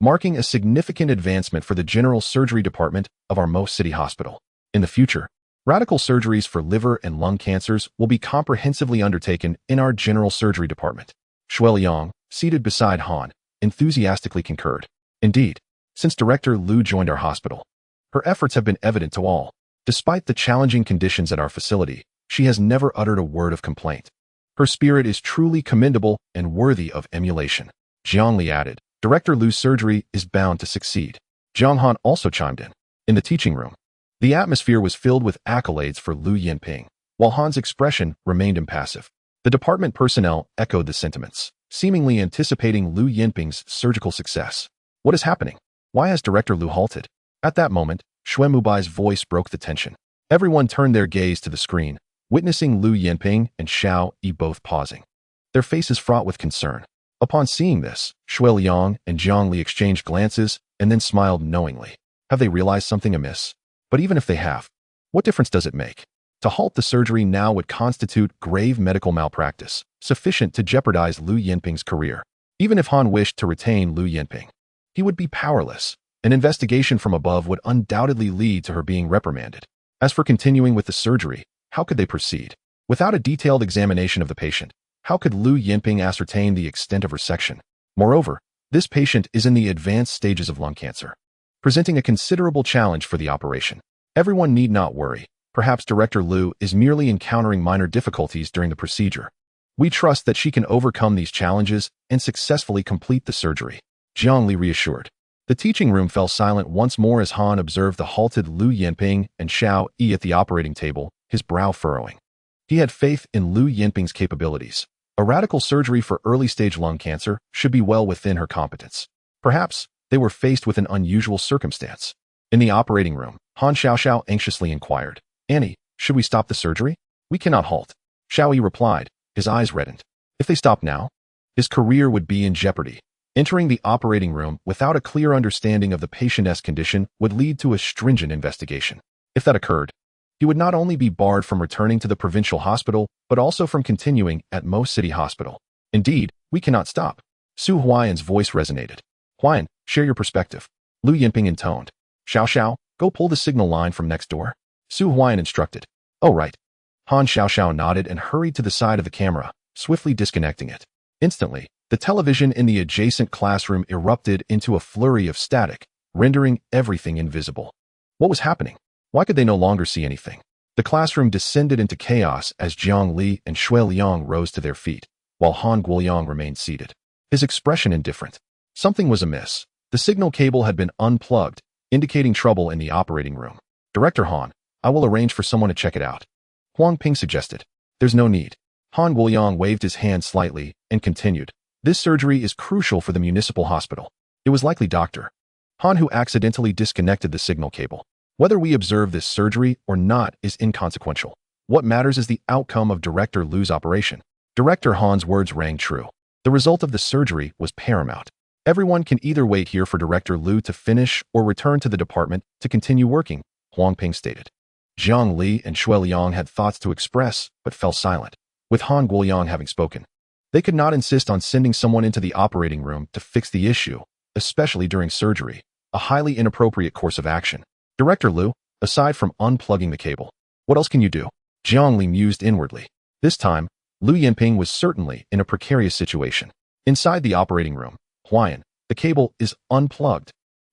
Speaker 1: marking a significant advancement for the general surgery department of our Mo City Hospital. In the future, radical surgeries for liver and lung cancers will be comprehensively undertaken in our general surgery department." Huaian, seated beside Han, enthusiastically concurred. Indeed, since Director Lu joined our hospital, her efforts have been evident to all. Despite the challenging conditions at our facility, she has never uttered a word of complaint. Her spirit is truly commendable and worthy of emulation. Jiang Li added, "Director Lu's surgery is bound to succeed." Jiang Han also chimed in. In the teaching room, the atmosphere was filled with accolades for Lu Yinping, while Han's expression remained impassive. The department personnel echoed the sentiments, seemingly anticipating Lu Yinping's surgical success. What is happening? Why has Director Lu halted? At that moment, Xue Mubai's voice broke the tension. Everyone turned their gaze to the screen, witnessing Lu Yinping and Xiao Yi both pausing, their faces fraught with concern. Upon seeing this, Xue Liang and Jiang Li exchanged glances and then smiled knowingly. Have they realized something amiss? But even if they have, what difference does it make? To halt the surgery now would constitute grave medical malpractice, sufficient to jeopardize Lu Yinping's career. Even if Han wished to retain Lu Yinping, he would be powerless. An investigation from above would undoubtedly lead to her being reprimanded. As for continuing with the surgery, how could they proceed? Without a detailed examination of the patient, how could Lu Yinping ascertain the extent of resection? Moreover, this patient is in the advanced stages of lung cancer, presenting a considerable challenge for the operation. Everyone need not worry. Perhaps Director Lu is merely encountering minor difficulties during the procedure. We trust that she can overcome these challenges and successfully complete the surgery. Jiang Li reassured. The teaching room fell silent once more as Han observed the halted Lu Yinping and Xiao Yi at the operating table, his brow furrowing. He had faith in Lu Yinping's capabilities. A radical surgery for early-stage lung cancer should be well within her competence. Perhaps they were faced with an unusual circumstance. In the operating room, Han Xiaoxiao anxiously inquired, "Annie, should we stop the surgery?" "We cannot halt," Xiao Yi replied, his eyes reddened. If they stop now, his career would be in jeopardy. Entering the operating room without a clear understanding of the patient's condition would lead to a stringent investigation. If that occurred, he would not only be barred from returning to the provincial hospital, but also from continuing at Mo City Hospital. Indeed, we cannot stop. Su Huaiyan's voice resonated. "Huaiyan, share your perspective." Lu Yinping intoned. "Xiao, go pull the signal line from next door." Su Huaiyan instructed. "Oh, right." Han Xiao nodded and hurried to the side of the camera, swiftly disconnecting it. Instantly, the television in the adjacent classroom erupted into a flurry of static, rendering everything invisible. What was happening? Why could they no longer see anything? The classroom descended into chaos as Jiang Li and Xue Liang rose to their feet, while Han Guoyang remained seated, his expression indifferent. Something was amiss. The signal cable had been unplugged, indicating trouble in the operating room. "Director Han, I will arrange for someone to check it out," Huang Ping suggested. "There's no need." Han Guoyang waved his hand slightly and continued. "This surgery is crucial for the municipal hospital." It was likely Dr. Han who accidentally disconnected the signal cable. Whether we observe this surgery or not is inconsequential. What matters is the outcome of Director Lu's operation. Director Han's words rang true. The result of the surgery was paramount. Everyone can either wait here for Director Lu to finish or return to the department to continue working, Huang Ping stated. Jiang Li and Xue Liang had thoughts to express, but fell silent, with Han Guoyang having spoken. They could not insist on sending someone into the operating room to fix the issue, especially during surgery, a highly inappropriate course of action. "Director Lu, aside from unplugging the cable, what else can you do?" Jiang Li mused inwardly. This time, Lu Yinping was certainly in a precarious situation. Inside the operating room, Huaiyan, The cable is unplugged.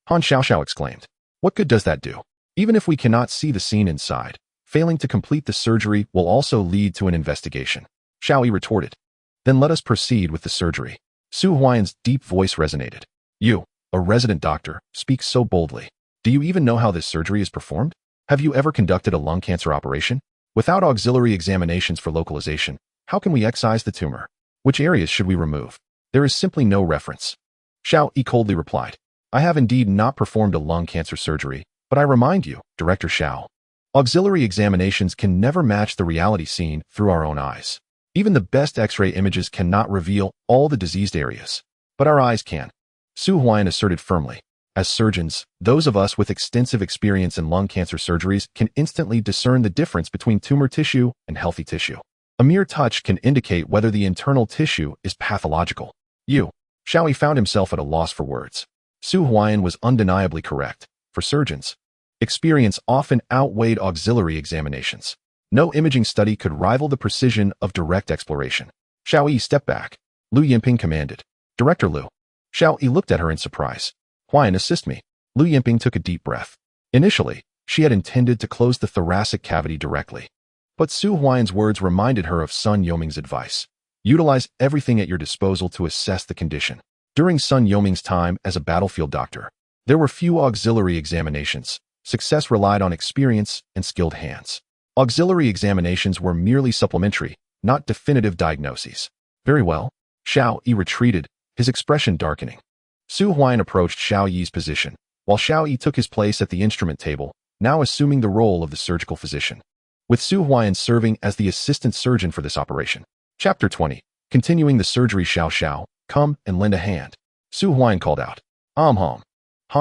Speaker 1: Han Xiaoxiao exclaimed. What good does that do? Even if we cannot see the scene inside, failing to complete the surgery will also lead to an investigation. Xiao Yi retorted. Then let us proceed with the surgery. Su Huaiyan's deep voice resonated. You, a resident doctor, speak so boldly. Do you even know how this surgery is performed? Have you ever conducted a lung cancer operation? Without auxiliary examinations for localization, how can we excise the tumor? Which areas should we remove? There is simply no reference. Xiao Yi coldly replied. I have indeed not performed a lung cancer surgery, but I remind you, Director Xiao, auxiliary examinations can never match the reality seen through our own eyes. Even the best X-ray images cannot reveal all the diseased areas, but our eyes can. Su Huaiyan asserted firmly. As surgeons, those of us with extensive experience in lung cancer surgeries can instantly discern the difference between tumor tissue and healthy tissue. A mere touch can indicate whether the internal tissue is pathological. Xiao Yi found himself at a loss for words. Su Huaiyan was undeniably correct. For surgeons, experience often outweighed auxiliary examinations. No imaging study could rival the precision of direct exploration. Xiao Yi stepped back. Lu Yinping commanded. Director Lu. Xiao Yi looked at her in surprise. Huaiyan, assist me. Lu Yinping took a deep breath. Initially, she had intended to close the thoracic cavity directly. But Su Huaiyan's words reminded her of Sun Yoming's advice. Utilize everything at your disposal to assess the condition. During Sun Yoming's time as a battlefield doctor, there were few auxiliary examinations. Success relied on experience and skilled hands. Auxiliary examinations were merely supplementary, not definitive diagnoses. Very well. Xiao Yi retreated, his expression darkening. Su Huaiyan approached Xiao Yi's position, while Xiao Yi took his place at the instrument table, now assuming the role of the surgical physician, with Su Huaiyan serving as the assistant surgeon for this operation. Chapter 20. Continuing the surgery. Xiao, come and lend a hand. Su Huaiyan called out. Han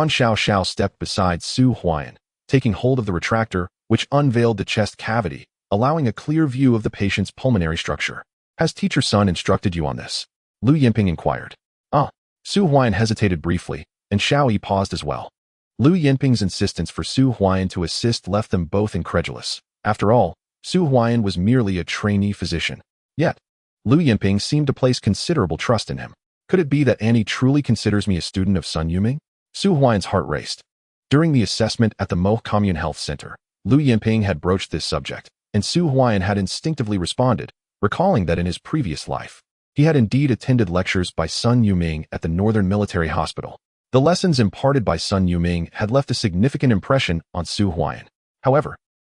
Speaker 1: Xiaoxiao stepped beside Su Huaiyan, taking hold of the retractor, which unveiled the chest cavity, allowing a clear view of the patient's pulmonary structure. Has Teacher Sun instructed you on this? Lu Yinping inquired. Su Huaiyan hesitated briefly, and Xiao Yi paused as well. Lu Yinping's insistence for Su Huaiyan to assist left them both incredulous. After all, Su Huaiyan was merely a trainee physician. Yet, Lu Yinping seemed to place considerable trust in him. Could it be that Annie truly considers me a student of Sun Yuming? Su Huaiyan's heart raced. During the assessment at the Mo Commune Health Center, Lu Yinping had broached this subject, and Su Huaiyan had instinctively responded, recalling that in his previous life, he had indeed attended lectures by Sun Yuming at the Northern Military Hospital. The lessons imparted by Sun Yuming had left a significant impression on Su Huaiyan. However,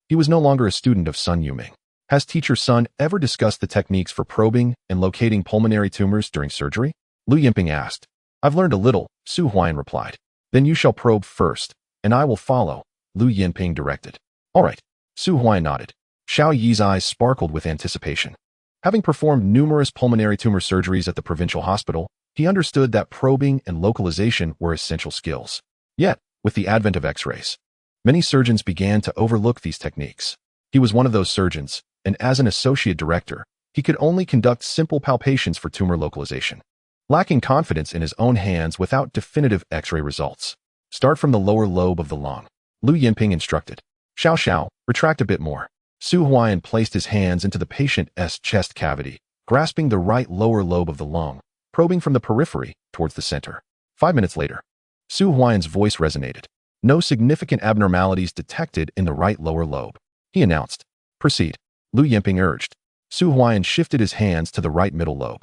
Speaker 1: he was no longer a student of Sun Yuming. Has Teacher Sun ever discussed the techniques for probing and locating pulmonary tumors during surgery? Lu Yinping asked. I've learned a little, Su Huaiyan replied. Then you shall probe first, and I will follow, Lu Yinping directed. All right, Su Huaiyan nodded. Xiao Yi's eyes sparkled with anticipation. Having performed numerous pulmonary tumor surgeries at the provincial hospital, he understood that probing and localization were essential skills. Yet, with the advent of X-rays, many surgeons began to overlook these techniques. He was one of those surgeons, and as an associate director, he could only conduct simple palpations for tumor localization, lacking confidence in his own hands without definitive X-ray results. Start from the lower lobe of the lung, Lu Yinping instructed. Xiao, retract a bit more. Su Huaiyan placed his hands into the patient's chest cavity, grasping the right lower lobe of the lung, probing from the periphery towards the center. 5 minutes later, Su Huaiyan's voice resonated. No significant abnormalities detected in the right lower lobe. He announced. Proceed. Lu Yinping urged. Su Huaiyan shifted his hands to the right middle lobe.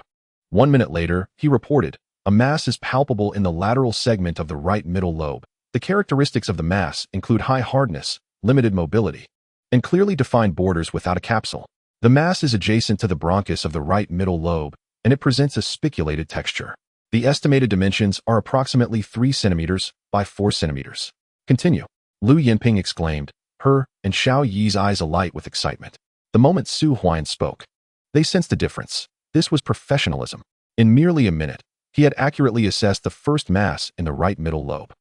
Speaker 1: 1 minute later, he reported, a mass is palpable in the lateral segment of the right middle lobe. The characteristics of the mass include high hardness, limited mobility, and clearly defined borders without a capsule. The mass is adjacent to the bronchus of the right middle lobe, and it presents a spiculated texture. The estimated dimensions are approximately 3 centimeters by 4 centimeters. Continue. Lu Yinping exclaimed, her and Xiao Yi's eyes alight with excitement. The moment Su Huaiyan spoke, they sensed a difference. This was professionalism. In merely a minute, he had accurately assessed the first mass in the right middle lobe.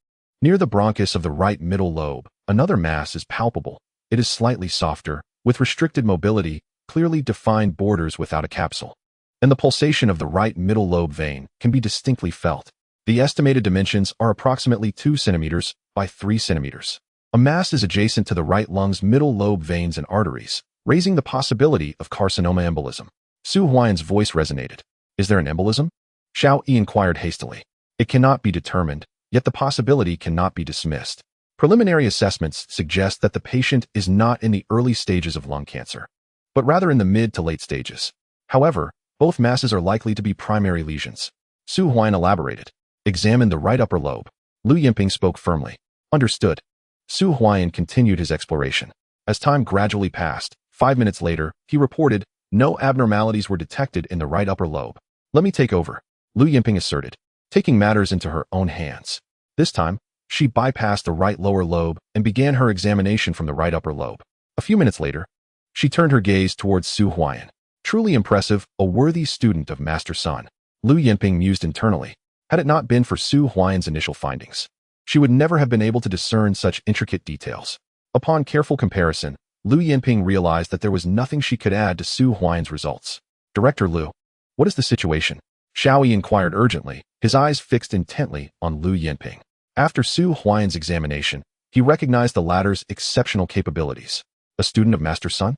Speaker 1: Near the bronchus of the right middle lobe, another mass is palpable. It is slightly softer, with restricted mobility, clearly defined borders without a capsule. And the pulsation of the right middle lobe vein can be distinctly felt. The estimated dimensions are approximately 2 centimeters by 3 centimeters. A mass is adjacent to the right lung's middle lobe veins and arteries, raising the possibility of carcinoma embolism. Su Huaiyan's voice resonated. Is there an embolism? Xiao Yi inquired hastily. It cannot be determined, yet the possibility cannot be dismissed. Preliminary assessments suggest that the patient is not in the early stages of lung cancer, but rather in the mid to late stages. However, both masses are likely to be primary lesions. Su Huaian elaborated. Examine the right upper lobe. Lu Yinping spoke firmly. Understood. Su Huaian continued his exploration. As time gradually passed, 5 minutes later, he reported, no abnormalities were detected in the right upper lobe. Let me take over, Lu Yinping asserted, taking matters into her own hands. This time, she bypassed the right lower lobe and began her examination from the right upper lobe. A few minutes later, she turned her gaze towards Su Huaian. Truly impressive, a worthy student of Master Sun. Lu Yinping mused internally. Had it not been for Su Huaian's initial findings, she would never have been able to discern such intricate details. Upon careful comparison, Lu Yinping realized that there was nothing she could add to Su Huaian's results. Director Lu, what is the situation? Xiaoyi inquired urgently, his eyes fixed intently on Lu Yinping. After Su Huaian's examination, he recognized the latter's exceptional capabilities. A student of Master Sun?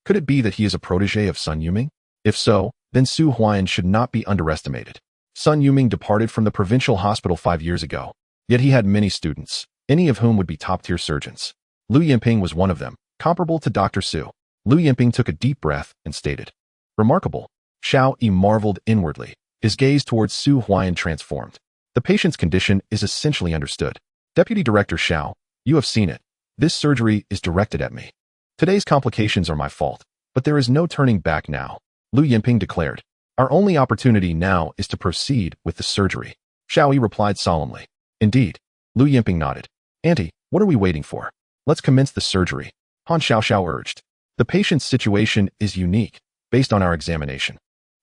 Speaker 1: Could it be that he is a protege of Sun Yuming? If so, then Su Huaian should not be underestimated. Sun Yuming departed from the provincial hospital 5 years ago, yet he had many students, any of whom would be top-tier surgeons. Lu Yinping was one of them, comparable to Dr. Su. Lu Yinping took a deep breath and stated, remarkable. Xiaoyi marveled inwardly, his gaze towards Su Huaian transformed. The patient's condition is essentially understood. Deputy Director Xiao, you have seen it. This surgery is directed at me. Today's complications are my fault, but there is no turning back now, Lu Yinping declared. Our only opportunity now is to proceed with the surgery. Xiaoyi replied solemnly. Indeed. Lu Yinping nodded. Auntie, what are we waiting for? Let's commence the surgery, Han Xiaoxiao urged. The patient's situation is unique, based on our examination.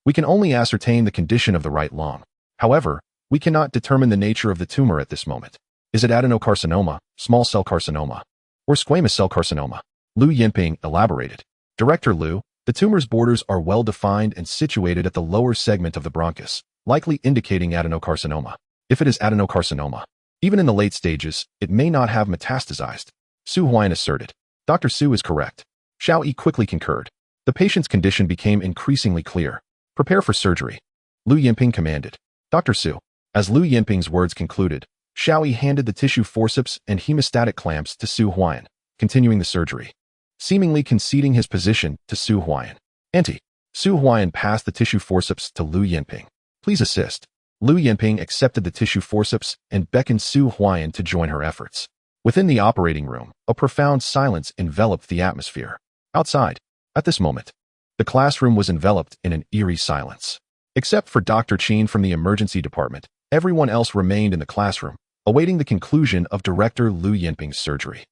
Speaker 1: We can only ascertain the condition of the right lung. However, we cannot determine the nature of the tumor at this moment. Is it adenocarcinoma, small cell carcinoma, or squamous cell carcinoma? Lu Yinping elaborated. Director Lu, the tumor's borders are well defined and situated at the lower segment of the bronchus, likely indicating adenocarcinoma. If it is adenocarcinoma, even in the late stages, it may not have metastasized, Su Huaian asserted. Dr. Su is correct. Xiaoyi quickly concurred. The patient's condition became increasingly clear. Prepare for surgery, Lu Yinping commanded. Dr. Su. As Lu Yinping's words concluded, Xiaoyi handed the tissue forceps and hemostatic clamps to Su Huaian, continuing the surgery, seemingly conceding his position to Su Huaian. Auntie. Su Huaian passed the tissue forceps to Lu Yinping. Please assist. Lu Yinping accepted the tissue forceps and beckoned Su Huaian to join her efforts. Within the operating room, a profound silence enveloped the atmosphere. Outside, at this moment, the classroom was enveloped in an eerie silence. Except for Dr. Qin from the emergency department, everyone else remained in the classroom, awaiting the conclusion of Director Lu Yinping's surgery.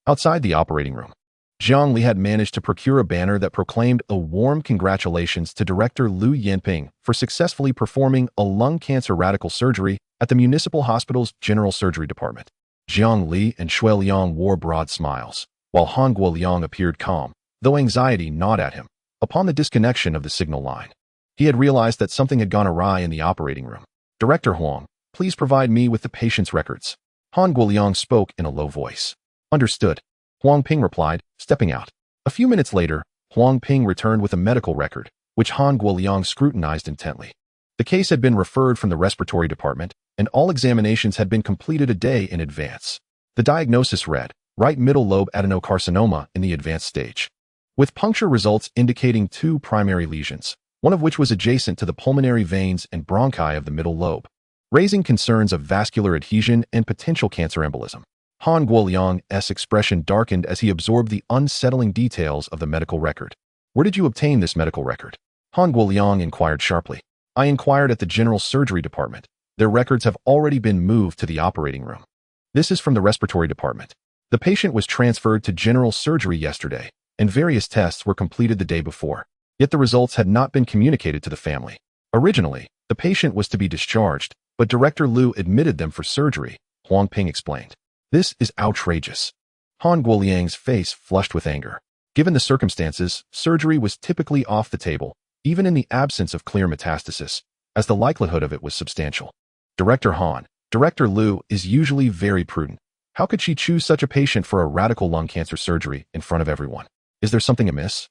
Speaker 1: Outside the operating room, Jiang Li had managed to procure a banner that proclaimed a warm congratulations to Director Lu Yinping for successfully performing a lung cancer radical surgery at the municipal hospital's general surgery department. Jiang Li and Shui Liang wore broad smiles, while Han Guoliang appeared calm, though anxiety gnawed at him. Upon the disconnection of the signal line, he had realized that something had gone awry in the operating room. Director Huang, please provide me with the patient's records. Han Guoliang spoke in a low voice. Understood. Huang Ping replied, stepping out. A few minutes later, Huang Ping returned with a medical record, which Han Guoliang scrutinized intently. The case had been referred from the respiratory department, and all examinations had been completed a day in advance. The diagnosis read, right middle lobe adenocarcinoma in the advanced stage, with puncture results indicating 2 primary lesions, one of which was adjacent to the pulmonary veins and bronchi of the middle lobe, raising concerns of vascular adhesion and potential cancer embolism. Han Guoliang's expression darkened as he absorbed the unsettling details of the medical record. Where did you obtain this medical record? Han Guoliang inquired sharply. I inquired at the general surgery department. Their records have already been moved to the operating room. This is from the respiratory department. The patient was transferred to general surgery yesterday, and various tests were completed the day before. Yet the results had not been communicated to the family. Originally, the patient was to be discharged, but Director Lu admitted them for surgery, Huang Ping explained. This is outrageous. Han Guoliang's face flushed with anger. Given the circumstances, surgery was typically off the table, even in the absence of clear metastasis, as the likelihood of it was substantial. Director Lu is usually very prudent. How could she choose such a patient for a radical lung cancer surgery in front of everyone? Is there something amiss?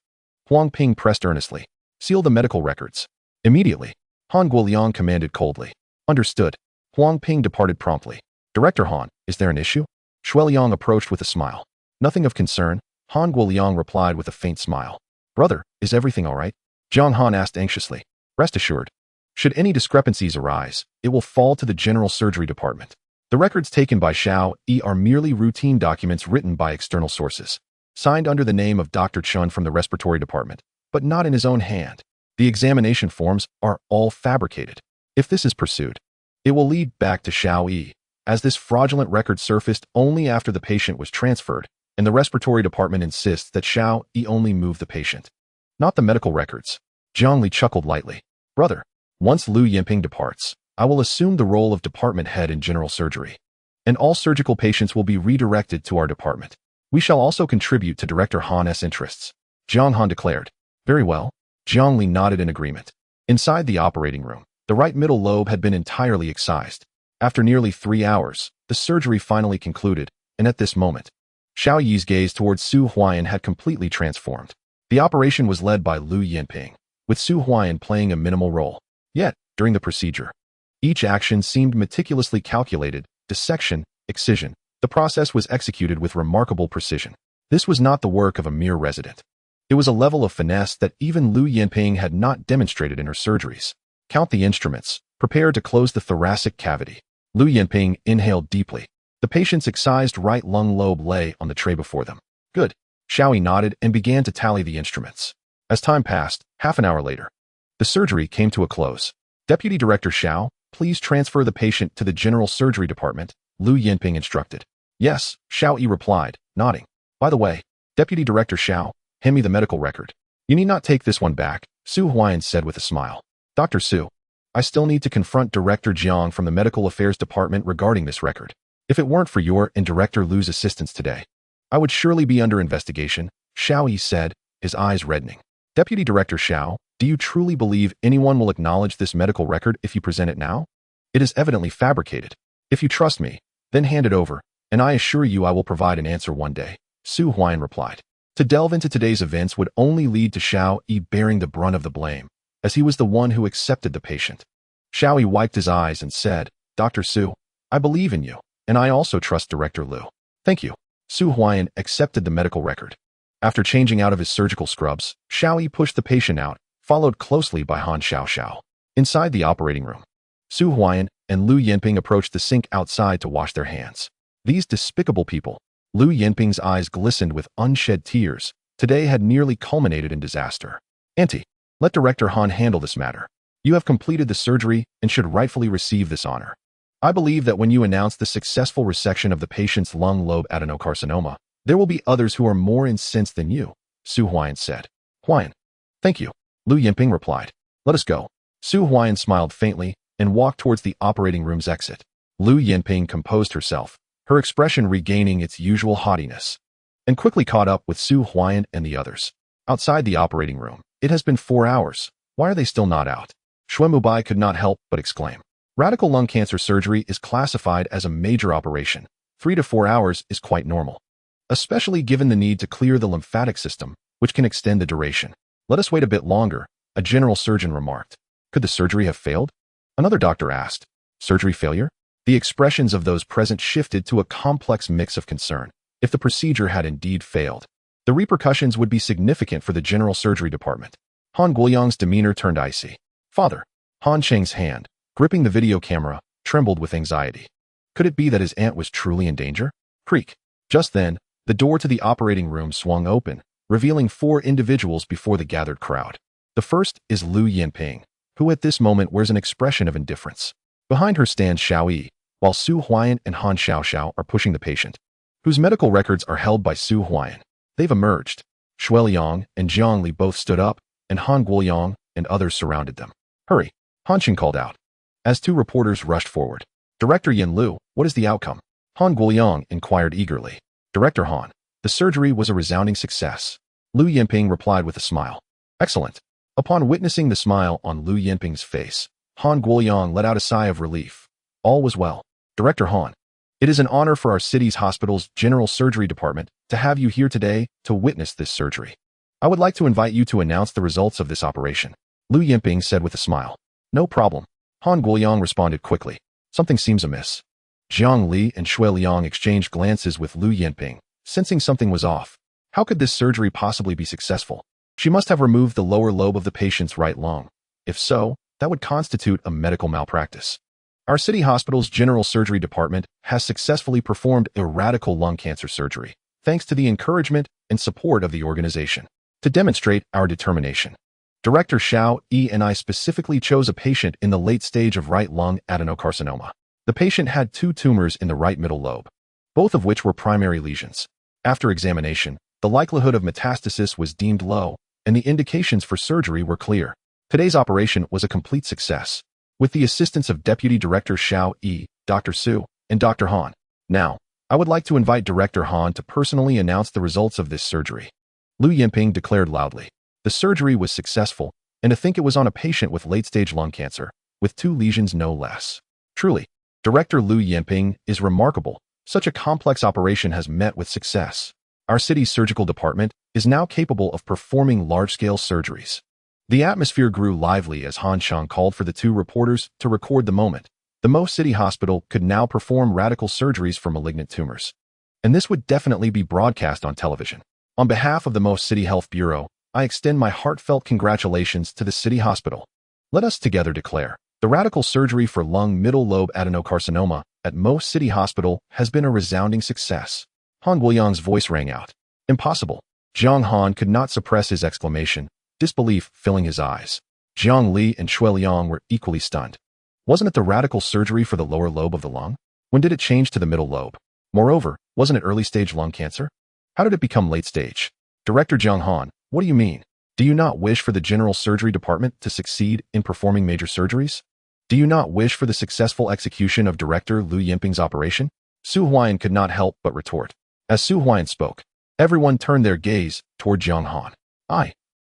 Speaker 1: Huang Ping pressed earnestly. Seal the medical records. Immediately, Han Guoliang commanded coldly. Understood. Huang Ping departed promptly. Director Han, is there an issue? Shueliang approached with a smile. Nothing of concern, Han Guoliang replied with a faint smile. Brother, is everything all right? Jiang Han asked anxiously. Rest assured. Should any discrepancies arise, it will fall to the general surgery department. The records taken by Xiao Yi are merely routine documents written by external sources, signed under the name of Dr. Chun from the respiratory department, but not in his own hand. The examination forms are all fabricated. If this is pursued, it will lead back to Xiao Yi, as this fraudulent record surfaced only after the patient was transferred, and the respiratory department insists that Xiao Yi only moved the patient, not the medical records. Jiang Li chuckled lightly. Brother, once Lu Yinping departs, I will assume the role of department head in general surgery, and all surgical patients will be redirected to our department. We shall also contribute to Director Han's interests, Jiang Han declared. Very well. Jiang Li nodded in agreement. Inside the operating room, the right middle lobe had been entirely excised. After nearly 3 hours, the surgery finally concluded, and at this moment, Xiao Yi's gaze towards Su Huaian had completely transformed. The operation was led by Lu Yinping, with Su Huaian playing a minimal role. Yet, during the procedure, each action seemed meticulously calculated, dissection, excision. The process was executed with remarkable precision. This was not the work of a mere resident. It was a level of finesse that even Lu Yinping had not demonstrated in her surgeries. Count the instruments, prepared to close the thoracic cavity. Lu Yinping inhaled deeply. The patient's excised right lung lobe lay on the tray before them. Good. Xiao Yi nodded and began to tally the instruments. As time passed, half an hour later, the surgery came to a close. Deputy Director Xiao, please transfer the patient to the general surgery department, Lu Yinping instructed. Yes, Xiao Yi replied, nodding. By the way, Deputy Director Xiao, hand me the medical record. You need not take this one back, Su Huaian said with a smile. Dr. Su, I still need to confront Director Jiang from the Medical Affairs Department regarding this record. If it weren't for your and Director Lu's assistance today, I would surely be under investigation, Xiao Yi said, his eyes reddening. Deputy Director Xiao, do you truly believe anyone will acknowledge this medical record if you present it now? It is evidently fabricated. If you trust me, then hand it over, and I assure you I will provide an answer one day, Su Huaian replied. To delve into today's events would only lead to Xiao Yi bearing the brunt of the blame, as he was the one who accepted the patient. Xiao Yi wiped his eyes and said, Dr. Su, I believe in you, and I also trust Director Lu. Thank you. Su Huaian accepted the medical record. After changing out of his surgical scrubs, Xiao Yi pushed the patient out, followed closely by Han Xiao. Inside the operating room, Su Huaian and Lu Yinping approached the sink outside to wash their hands. These despicable people, Lu Yinping's eyes glistened with unshed tears, today had nearly culminated in disaster. Auntie, let Director Han handle this matter. You have completed the surgery and should rightfully receive this honor. I believe that when you announce the successful resection of the patient's lung lobe adenocarcinoma, there will be others who are more incensed than you, Su Huaian said. Huaian. Thank you, Lu Yinping replied. Let us go. Su Huaian smiled faintly and walked towards the operating room's exit. Lu Yinping composed herself, her expression regaining its usual haughtiness, and quickly caught up with Su Huaian and the others. Outside the operating room, it has been 4 hours. Why are they still not out? Xuemubai could not help but exclaim. Radical lung cancer surgery is classified as a major operation. 3 to 4 hours is quite normal, especially given the need to clear the lymphatic system, which can extend the duration. Let us wait a bit longer, a general surgeon remarked. Could the surgery have failed? Another doctor asked. Surgery failure? The expressions of those present shifted to a complex mix of concern. If the procedure had indeed failed, the repercussions would be significant for the general surgery department. Han Guoliang's demeanor turned icy. Father. Han Cheng's hand, gripping the video camera, trembled with anxiety. Could it be that his aunt was truly in danger? Creak. Just then, the door to the operating room swung open, revealing 4 individuals before the gathered crowd. The first is Lu Yinping, who at this moment wears an expression of indifference. Behind her stands Xiao Yi, while Su Huaian and Han Xiao are pushing the patient, whose medical records are held by Su Huaian. They've emerged. Shueliang and Jiang Li both stood up, and Han Guoliang and others surrounded them. Hurry, Han Qing called out, as 2 reporters rushed forward. Director Yin Lu, what is the outcome? Han Guoliang inquired eagerly. Director Han, the surgery was a resounding success. Lu Yinping replied with a smile. Excellent. Upon witnessing the smile on Lu Yinping's face, Han Guoliang let out a sigh of relief. All was well. Director Han, it is an honor for our city's hospital's general surgery department to have you here today to witness this surgery. I would like to invite you to announce the results of this operation, Lu Yinping said with a smile. No problem. Han Guoliang responded quickly. Something seems amiss. Jiang Li and Shui Liang exchanged glances with Lu Yinping, sensing something was off. How could this surgery possibly be successful? She must have removed the lower lobe of the patient's right lung. If so, that would constitute a medical malpractice. Our city hospital's general surgery department has successfully performed a radical lung cancer surgery, thanks to the encouragement and support of the organization. To demonstrate our determination, Director Xiao Yi and I specifically chose a patient in the late stage of right lung adenocarcinoma. The patient had 2 tumors in the right middle lobe, both of which were primary lesions. After examination, the likelihood of metastasis was deemed low, and the indications for surgery were clear. Today's operation was a complete success, with the assistance of Deputy Director Xiao Yi, Dr. Su, and Dr. Han. Now, I would like to invite Director Han to personally announce the results of this surgery. Lu Yinping declared loudly. The surgery was successful, and to think it was on a patient with late-stage lung cancer, with 2 lesions no less. Truly, Director Lu Yinping is remarkable. Such a complex operation has met with success. Our city's surgical department is now capable of performing large-scale surgeries. The atmosphere grew lively as Han Shang called for the 2 reporters to record the moment. The Mo City Hospital could now perform radical surgeries for malignant tumors. And this would definitely be broadcast on television. On behalf of the Mo City Health Bureau, I extend my heartfelt congratulations to the city hospital. Let us together declare, the radical surgery for lung middle lobe adenocarcinoma at Mo City Hospital has been a resounding success. Han Guoyang's voice rang out. Impossible. Jiang Han could not suppress his exclamation, disbelief filling his eyes. Jiang Li and Shui Liang were equally stunned. Wasn't it the radical surgery for the lower lobe of the lung? When did it change to the middle lobe? Moreover, wasn't it early-stage lung cancer? How did it become late-stage? Director Jiang Han, what do you mean? Do you not wish for the general surgery department to succeed in performing major surgeries? Do you not wish for the successful execution of Director Lu Yinping's operation? Su Huaian could not help but retort. As Su Huaian spoke, everyone turned their gaze toward Jiang Han.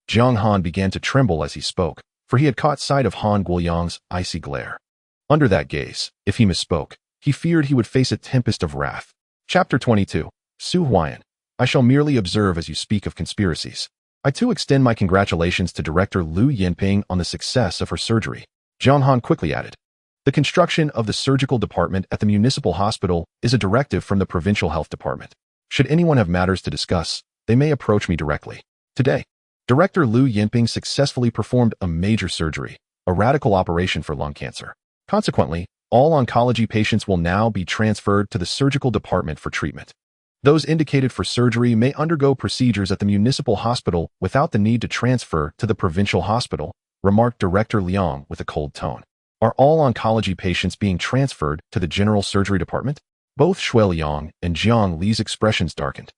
Speaker 1: Jiang Han began to tremble as he spoke, for he had caught sight of Han Guoyang's icy glare. Under that gaze, if he misspoke, he feared he would face a tempest of wrath. Chapter 22. Su Huaian. I shall merely observe as you speak of conspiracies. I too extend my congratulations to Director Lu Yinping on the success of her surgery. Jiang Han quickly added. The construction of the surgical department at the municipal hospital is a directive from the provincial health department. Should anyone have matters to discuss, they may approach me directly. Today, Director Lu Yinping successfully performed a major surgery, a radical operation for lung cancer. Consequently, all oncology patients will now be transferred to the surgical department for treatment. Those indicated for surgery may undergo procedures at the municipal hospital without the need to transfer to the provincial hospital, remarked Director Liang with a cold tone. Are all oncology patients being transferred to the general surgery department? Both Shui Liang and Jiang Li's expressions darkened.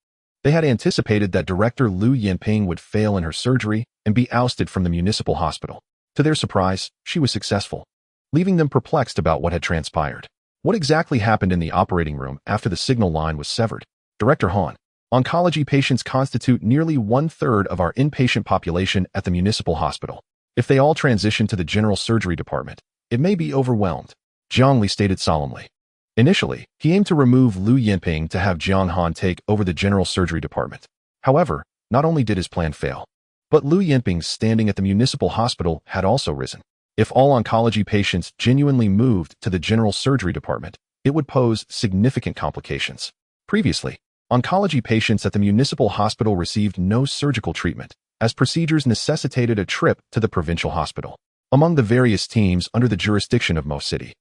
Speaker 1: They had anticipated that Director Lu Yinping would fail in her surgery and be ousted from the municipal hospital. To their surprise, she was successful, leaving them perplexed about what had transpired. What exactly happened in the operating room after the signal line was severed? Director Han, oncology patients constitute nearly 1/3 of our inpatient population at the municipal hospital. If they all transition to the general surgery department, it may be overwhelmed, Jiang Li stated solemnly. Initially, he aimed to remove Lu Yinping to have Jiang Han take over the general surgery department. However, not only did his plan fail, but Lu Yinping's standing at the municipal hospital had also risen. If all oncology patients genuinely moved to the general surgery department, it would pose significant complications. Previously, oncology patients at the municipal hospital received no surgical treatment, as procedures necessitated a trip to the provincial hospital. Among the various teams under the jurisdiction of Mo City,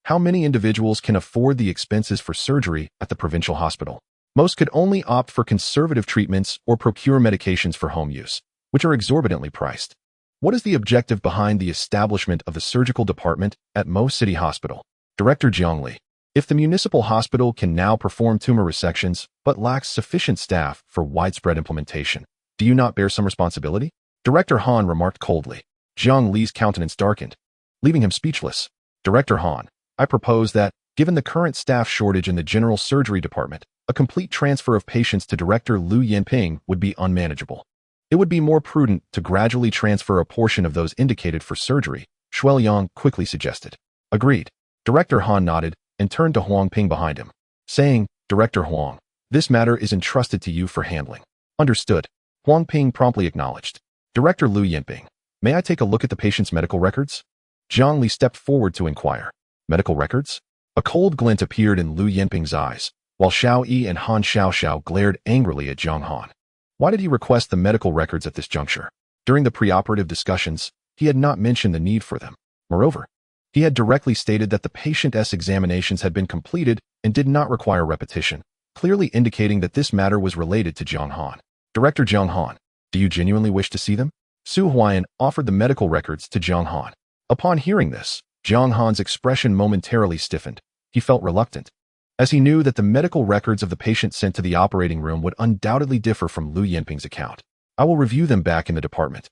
Speaker 1: how many individuals can afford the expenses for surgery at the provincial hospital? Most could only opt for conservative treatments or procure medications for home use, which are exorbitantly priced. What is the objective behind the establishment of the surgical department at Mo City Hospital? Director Jiang Li. If the municipal hospital can now perform tumor resections but lacks sufficient staff for widespread implementation, do you not bear some responsibility? Director Han remarked coldly. Jiang Li's countenance darkened, leaving him speechless. Director Han, I propose that, given the current staff shortage in the general surgery department, a complete transfer of patients to Director Lu Yinping would be unmanageable. It would be more prudent to gradually transfer a portion of those indicated for surgery, Shui Liang quickly suggested. Agreed. Director Han nodded and turned to Huang Ping behind him, saying, Director Huang, this matter is entrusted to you for handling. Understood. Huang Ping promptly acknowledged. Director Lu Yinping, may I take a look at the patient's medical records? Jiang Li stepped forward to inquire. Medical records? A cold glint appeared in Lu Yinping's eyes, while Xiao Yi and Han Xiaoxiao glared angrily at Zhang Han. Why did he request the medical records at this juncture? During the preoperative discussions, he had not mentioned the need for them. Moreover, he had directly stated that the patient's examinations had been completed and did not require repetition, clearly indicating that this matter was related to Zhang Han. Director Zhang Han, do you genuinely wish to see them? Su Huaian offered the medical records to Zhang Han. Upon hearing this, Zhang Han's expression momentarily stiffened. He felt reluctant, as he knew that the medical records of the patient sent to the operating room would undoubtedly differ from Lu Yinping's account. I will review them back in the department.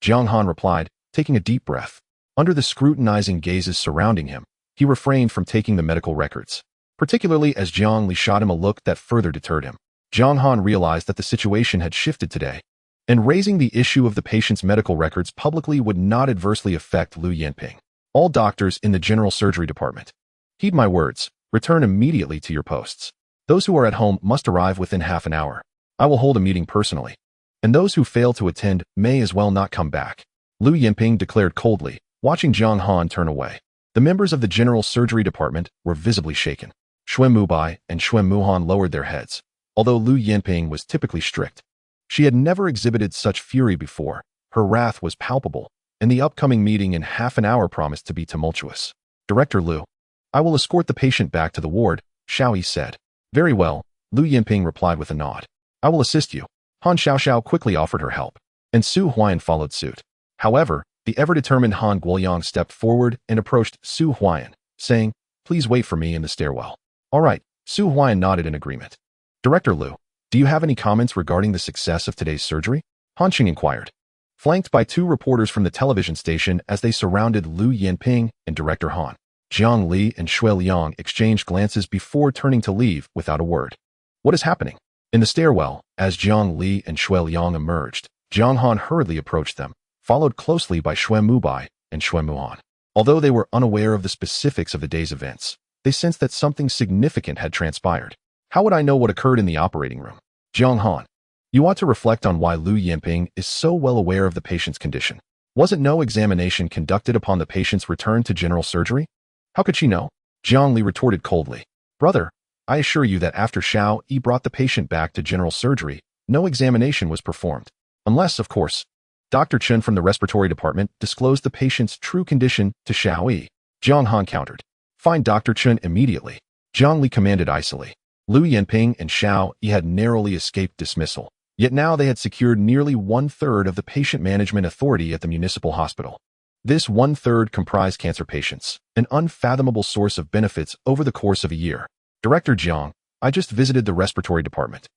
Speaker 1: Zhang Han replied, taking a deep breath. Under the scrutinizing gazes surrounding him, he refrained from taking the medical records, particularly as Jiang Li shot him a look that further deterred him. Zhang Han realized that the situation had shifted today, and raising the issue of the patient's medical records publicly would not adversely affect Lu Yinping. All doctors in the general surgery department, heed my words, return immediately to your posts. Those who are at home must arrive within half an hour. I will hold a meeting personally, and those who fail to attend may as well not come back. Lu Yinping declared coldly, watching Zhang Han turn away. The members of the general surgery department were visibly shaken. Xuan Mubai and Xuan Muhan lowered their heads, although Lu Yinping was typically strict. She had never exhibited such fury before. Her wrath was palpable, and the upcoming meeting in half an hour promised to be tumultuous. Director Lu, I will escort the patient back to the ward, Xiao Yi said. Very well, Lu Yinping replied with a nod. I will assist you. Han Xiaoxiao quickly offered her help, and Su Huaian followed suit. However, the ever-determined Han Guoyang stepped forward and approached Su Huaian, saying, please wait for me in the stairwell. All right, Su Huaian nodded in agreement. Director Lu, do you have any comments regarding the success of today's surgery? Han Qing inquired, flanked by two reporters from the television station as they surrounded Lu Yinping and Director Han. Jiang Li and Shui Liang exchanged glances before turning to leave without a word. What is happening? In the stairwell, as Jiang Li and Shui Liang emerged, Zhang Han hurriedly approached them, followed closely by Xuan Mubai and Xuan Muhan. Although they were unaware of the specifics of the day's events, they sensed that something significant had transpired. How would I know what occurred in the operating room? Zhang Han, you ought to reflect on why Lu Yinping is so well aware of the patient's condition. Wasn't no examination conducted upon the patient's return to general surgery? How could she know? Jiang Li retorted coldly. Brother, I assure you that after Xiao Yi brought the patient back to general surgery, no examination was performed. Unless, of course, Dr. Chen from the respiratory department disclosed the patient's true condition to Xiao Yi. Zhang Han countered. Find Dr. Chen immediately. Jiang Li commanded icily. Lu Yinping and Xiao Yi had narrowly escaped dismissal, yet now they had secured nearly one-third of the patient management authority at the municipal hospital. This one-third comprised cancer patients, an unfathomable source of benefits over the course of a year. Director Jiang, I just visited the respiratory department,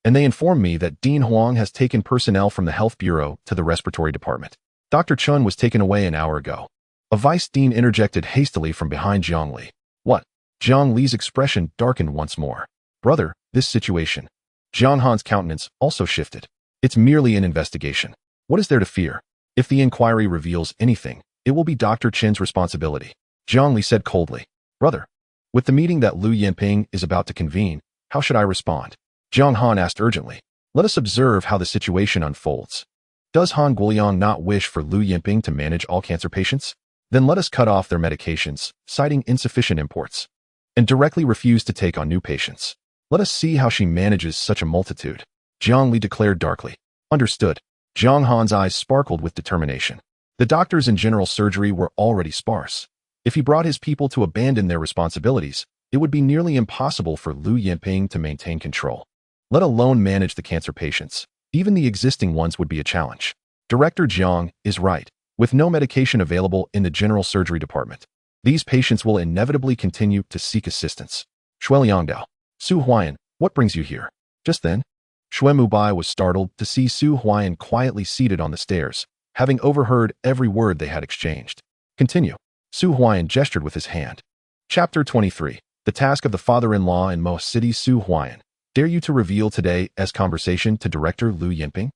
Speaker 1: and they informed me that Dean Huang has taken personnel from the health bureau to the respiratory department. Dr. Chen was taken away an hour ago. A vice dean interjected hastily from behind Jiang Li. What? Jiang Li's expression darkened once more. Brother, this situation. Zhang Han's countenance also shifted. It's merely an investigation. What is there to fear? If the inquiry reveals anything, it will be Dr. Chen's responsibility. Jiang Li said coldly. Brother, with the meeting that Lu Yinping is about to convene, how should I respond? Zhang Han asked urgently. Let us observe how the situation unfolds. Does Han Guoyang not wish for Lu Yinping to manage all cancer patients? Then let us cut off their medications, citing insufficient imports, and directly refuse to take on new patients. Let us see how she manages such a multitude. Jiang Li declared darkly. Understood. Zhang Han's eyes sparkled with determination. The doctors in general surgery were already sparse. If he brought his people to abandon their responsibilities, it would be nearly impossible for Lu Yinping to maintain control, let alone manage the cancer patients. Even the existing ones would be a challenge. Director Jiang is right. With no medication available in the general surgery department, these patients will inevitably continue to seek assistance. Shui Liangdao. Su Huaian, what brings you here? Just then, Xuan Mubai was startled to see Su Huaian quietly seated on the stairs, having overheard every word they had exchanged. Continue. Su Huaian gestured with his hand. Chapter 23. The task of the father-in-law in Mo City. Su Huaian, dare you to reveal today as conversation to Director Lu Yinping?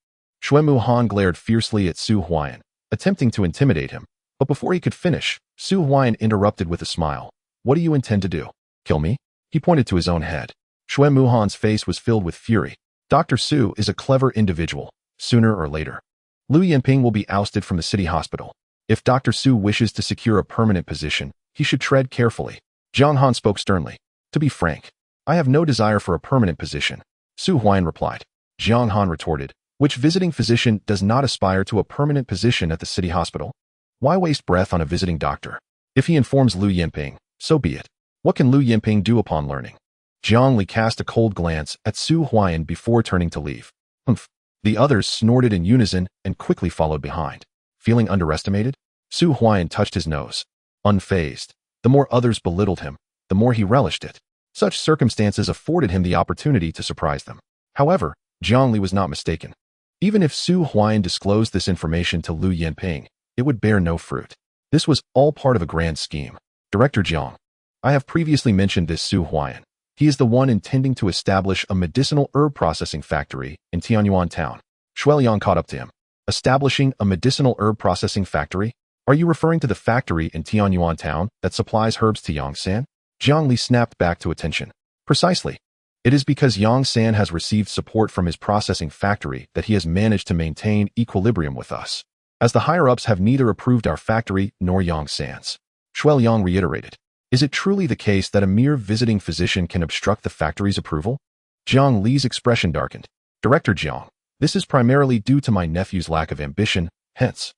Speaker 1: Xuan Muhan glared fiercely at Su Huaian, attempting to intimidate him, but before he could finish, Su Huaian interrupted with a smile. What do you intend to do? Kill me? He pointed to his own head. Xuan Muhan's face was filled with fury. Dr. Su is a clever individual. Sooner or later, Lu Yinping will be ousted from the city hospital. If Dr. Su wishes to secure a permanent position, he should tread carefully. Jiang Han spoke sternly. To be frank, I have no desire for a permanent position, Su Huaiyan replied. Jiang Han retorted, which visiting physician does not aspire to a permanent position at the city hospital? Why waste breath on a visiting doctor? If he informs Lu Yinping, so be it. What can Lu Yinping do upon learning? Jiang Li cast a cold glance at Su Huaiyan before turning to leave. Humph. The others snorted in unison and quickly followed behind. Feeling underestimated? Su Huaiyan touched his nose. Unfazed. The more others belittled him, the more he relished it. Such circumstances afforded him the opportunity to surprise them. However, Jiang Li was not mistaken. Even if Su Huaiyan disclosed this information to Lu Yinping, it would bear no fruit. This was all part of a grand scheme. Director Jiang. I have previously mentioned this Su Huaiyan. He is the one intending to establish a medicinal herb processing factory in Tianyuan town. Huaian caught up to him. Establishing a medicinal herb processing factory? Are you referring to the factory in Tianyuan town that supplies herbs to Yongsan? Jiang Li snapped back to attention. Precisely. It is because Yongsan has received support from his processing factory that he has managed to maintain equilibrium with us, as the higher-ups have neither approved our factory nor Yongsan's. Huaian reiterated. Is it truly the case that a mere visiting physician can obstruct the factory's approval? Jiang Li's expression darkened. Director Jiang, this is primarily due to my nephew's lack of ambition, hence.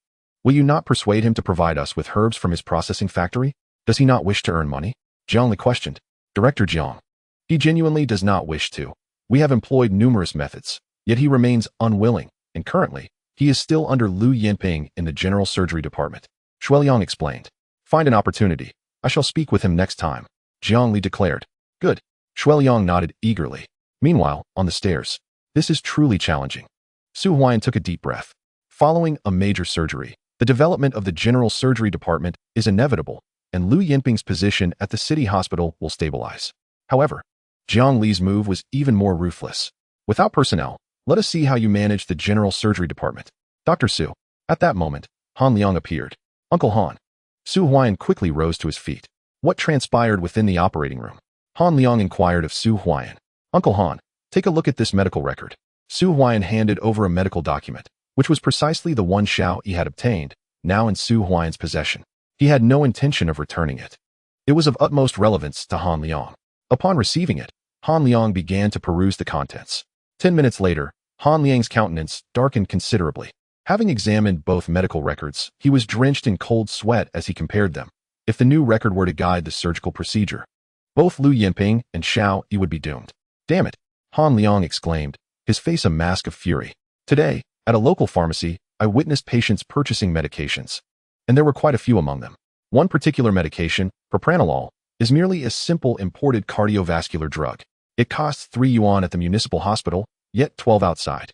Speaker 1: Will you not persuade him to provide us with herbs from his processing factory? Does he not wish to earn money? Jiang Li questioned. Director Jiang. He genuinely does not wish to. We have employed numerous methods, yet he remains unwilling, and currently, he is still under Lu Yinping in the general surgery department. Huaiyan explained. Find an opportunity. I shall speak with him next time, Jiang Li declared. Good. Huaiyan nodded eagerly. Meanwhile, on the stairs. This is truly challenging. Su Huaiyan took a deep breath. Following a major surgery, the development of the general surgery department is inevitable, and Lu Yinping's position at the city hospital will stabilize. However, Jiang Li's move was even more ruthless. Without personnel, let us see how you manage the general surgery department. Dr. Su. At that moment, Han Liang appeared. Uncle Han. Su Huaiyan quickly rose to his feet. What transpired within the operating room? Han Liang inquired of Su Huaiyan. Uncle Han, take a look at this medical record. Su Huaiyan handed over a medical document, which was precisely the one Xiao Yi had obtained, now in Su Huaiyan's possession. He had no intention of returning it. It was of utmost relevance to Han Liang. Upon receiving it, Han Liang began to peruse the contents. 10 minutes later, Han Liang's countenance darkened considerably. Having examined both medical records, he was drenched in cold sweat as he compared them. If the new record were to guide the surgical procedure, both Lu Yinping and Xiao Yi would be doomed. Damn it, Han Liang exclaimed, his face a mask of fury. Today, at a local pharmacy, I witnessed patients purchasing medications, and there were quite a few among them. One particular medication, propranolol, is merely a simple imported cardiovascular drug. It costs 3 yuan at the municipal hospital, yet 12 outside.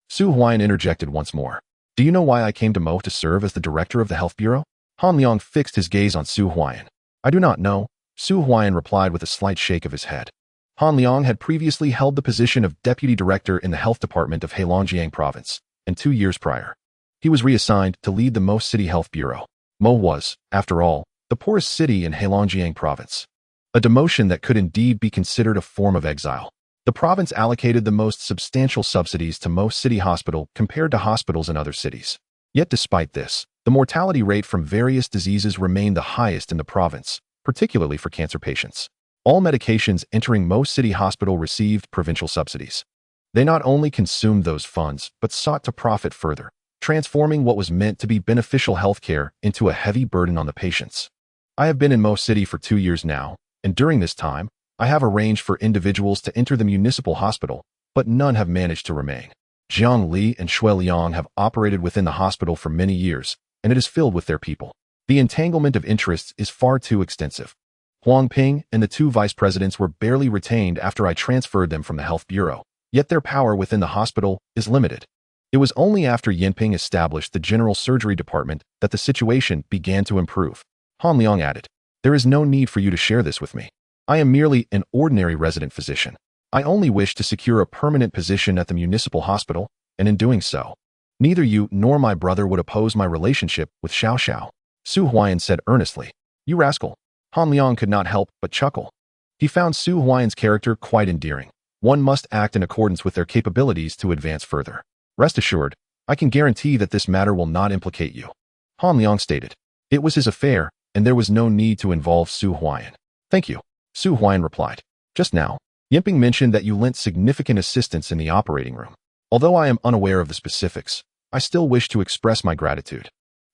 Speaker 1: Su Huaiyan interjected once more. Do you know why I came to Mo to serve as the director of the health bureau? Han Liang fixed his gaze on Su Huaiyan. I do not know, Su Huaiyan replied with a slight shake of his head. Han Liang had previously held the position of deputy director in the health department of Heilongjiang province, and 2 years prior, he was reassigned to lead the Mo City Health Bureau. Mo was, after all, the poorest city in Heilongjiang province. A demotion that could indeed be considered a form of exile. The province allocated the most substantial subsidies to Mo City Hospital compared to hospitals in other cities. Yet despite this, the mortality rate from various diseases remained the highest in the province, particularly for cancer patients. All medications entering Mo City Hospital received provincial subsidies. They not only consumed those funds, but sought to profit further, transforming what was meant to be beneficial healthcare into a heavy burden on the patients. I have been in Mo City for 2 years now, and during this time, I have arranged for individuals to enter the municipal hospital, but none have managed to remain. Jiang Li and Huaiyan have operated within the hospital for many years, and it is filled with their people. The entanglement of interests is far too extensive. Huang Ping and the 2 vice presidents were barely retained after I transferred them from the health bureau, yet their power within the hospital is limited. It was only after Yinping established the general surgery department that the situation began to improve. Han Liang added, there is no need for you to share this with me. I am merely an ordinary resident physician. I only wish to secure a permanent position at the municipal hospital, and in doing so, neither you nor my brother would oppose my relationship with Xiao Xiao. Su Huaiyan said earnestly. You rascal. Han Liang could not help but chuckle. He found Su Huaiyan's character quite endearing. One must act in accordance with their capabilities to advance further. Rest assured, I can guarantee that this matter will not implicate you. Han Liang stated. It was his affair, and there was no need to involve Su Huaiyan. Thank you, Su Huaiyan replied. Just now, Yimping mentioned that you lent significant assistance in the operating room. Although I am unaware of the specifics, I still wish to express my gratitude.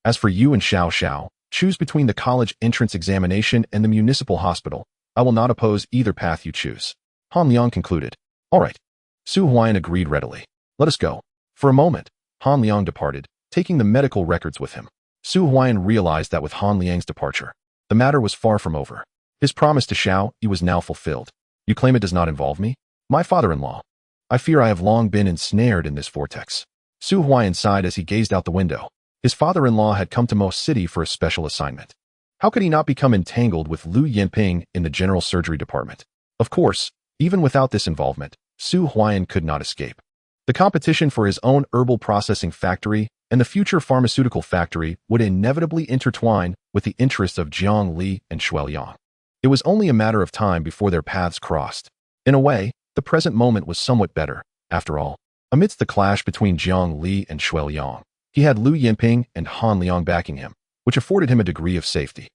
Speaker 1: As for you and Xiao Xiao, choose between the college entrance examination and the municipal hospital. I will not oppose either path you choose. Han Liang concluded. All right. Su Huaiyan agreed readily. Let us go. For a moment, Han Liang departed, taking the medical records with him. Su Huaiyan realized that with Han Liang's departure, the matter was far from over. His promise to Xiao Yi was now fulfilled. You claim it does not involve me? My father-in-law. I fear I have long been ensnared in this vortex. Su Huaiyan sighed as he gazed out the window. His father-in-law had come to Mo City for a special assignment. How could he not become entangled with Lu Yinping in the general surgery department? Of course, even without this involvement, Su Huaiyan could not escape. The competition for his own herbal processing factory and the future pharmaceutical factory would inevitably intertwine with the interests of Jiang Li and Shuai Yang. It was only a matter of time before their paths crossed. In a way, the present moment was somewhat better. After all, amidst the clash between Jiang Li and Shuai Yang, he had Lu Yinping and Han Liang backing him, which afforded him a degree of safety.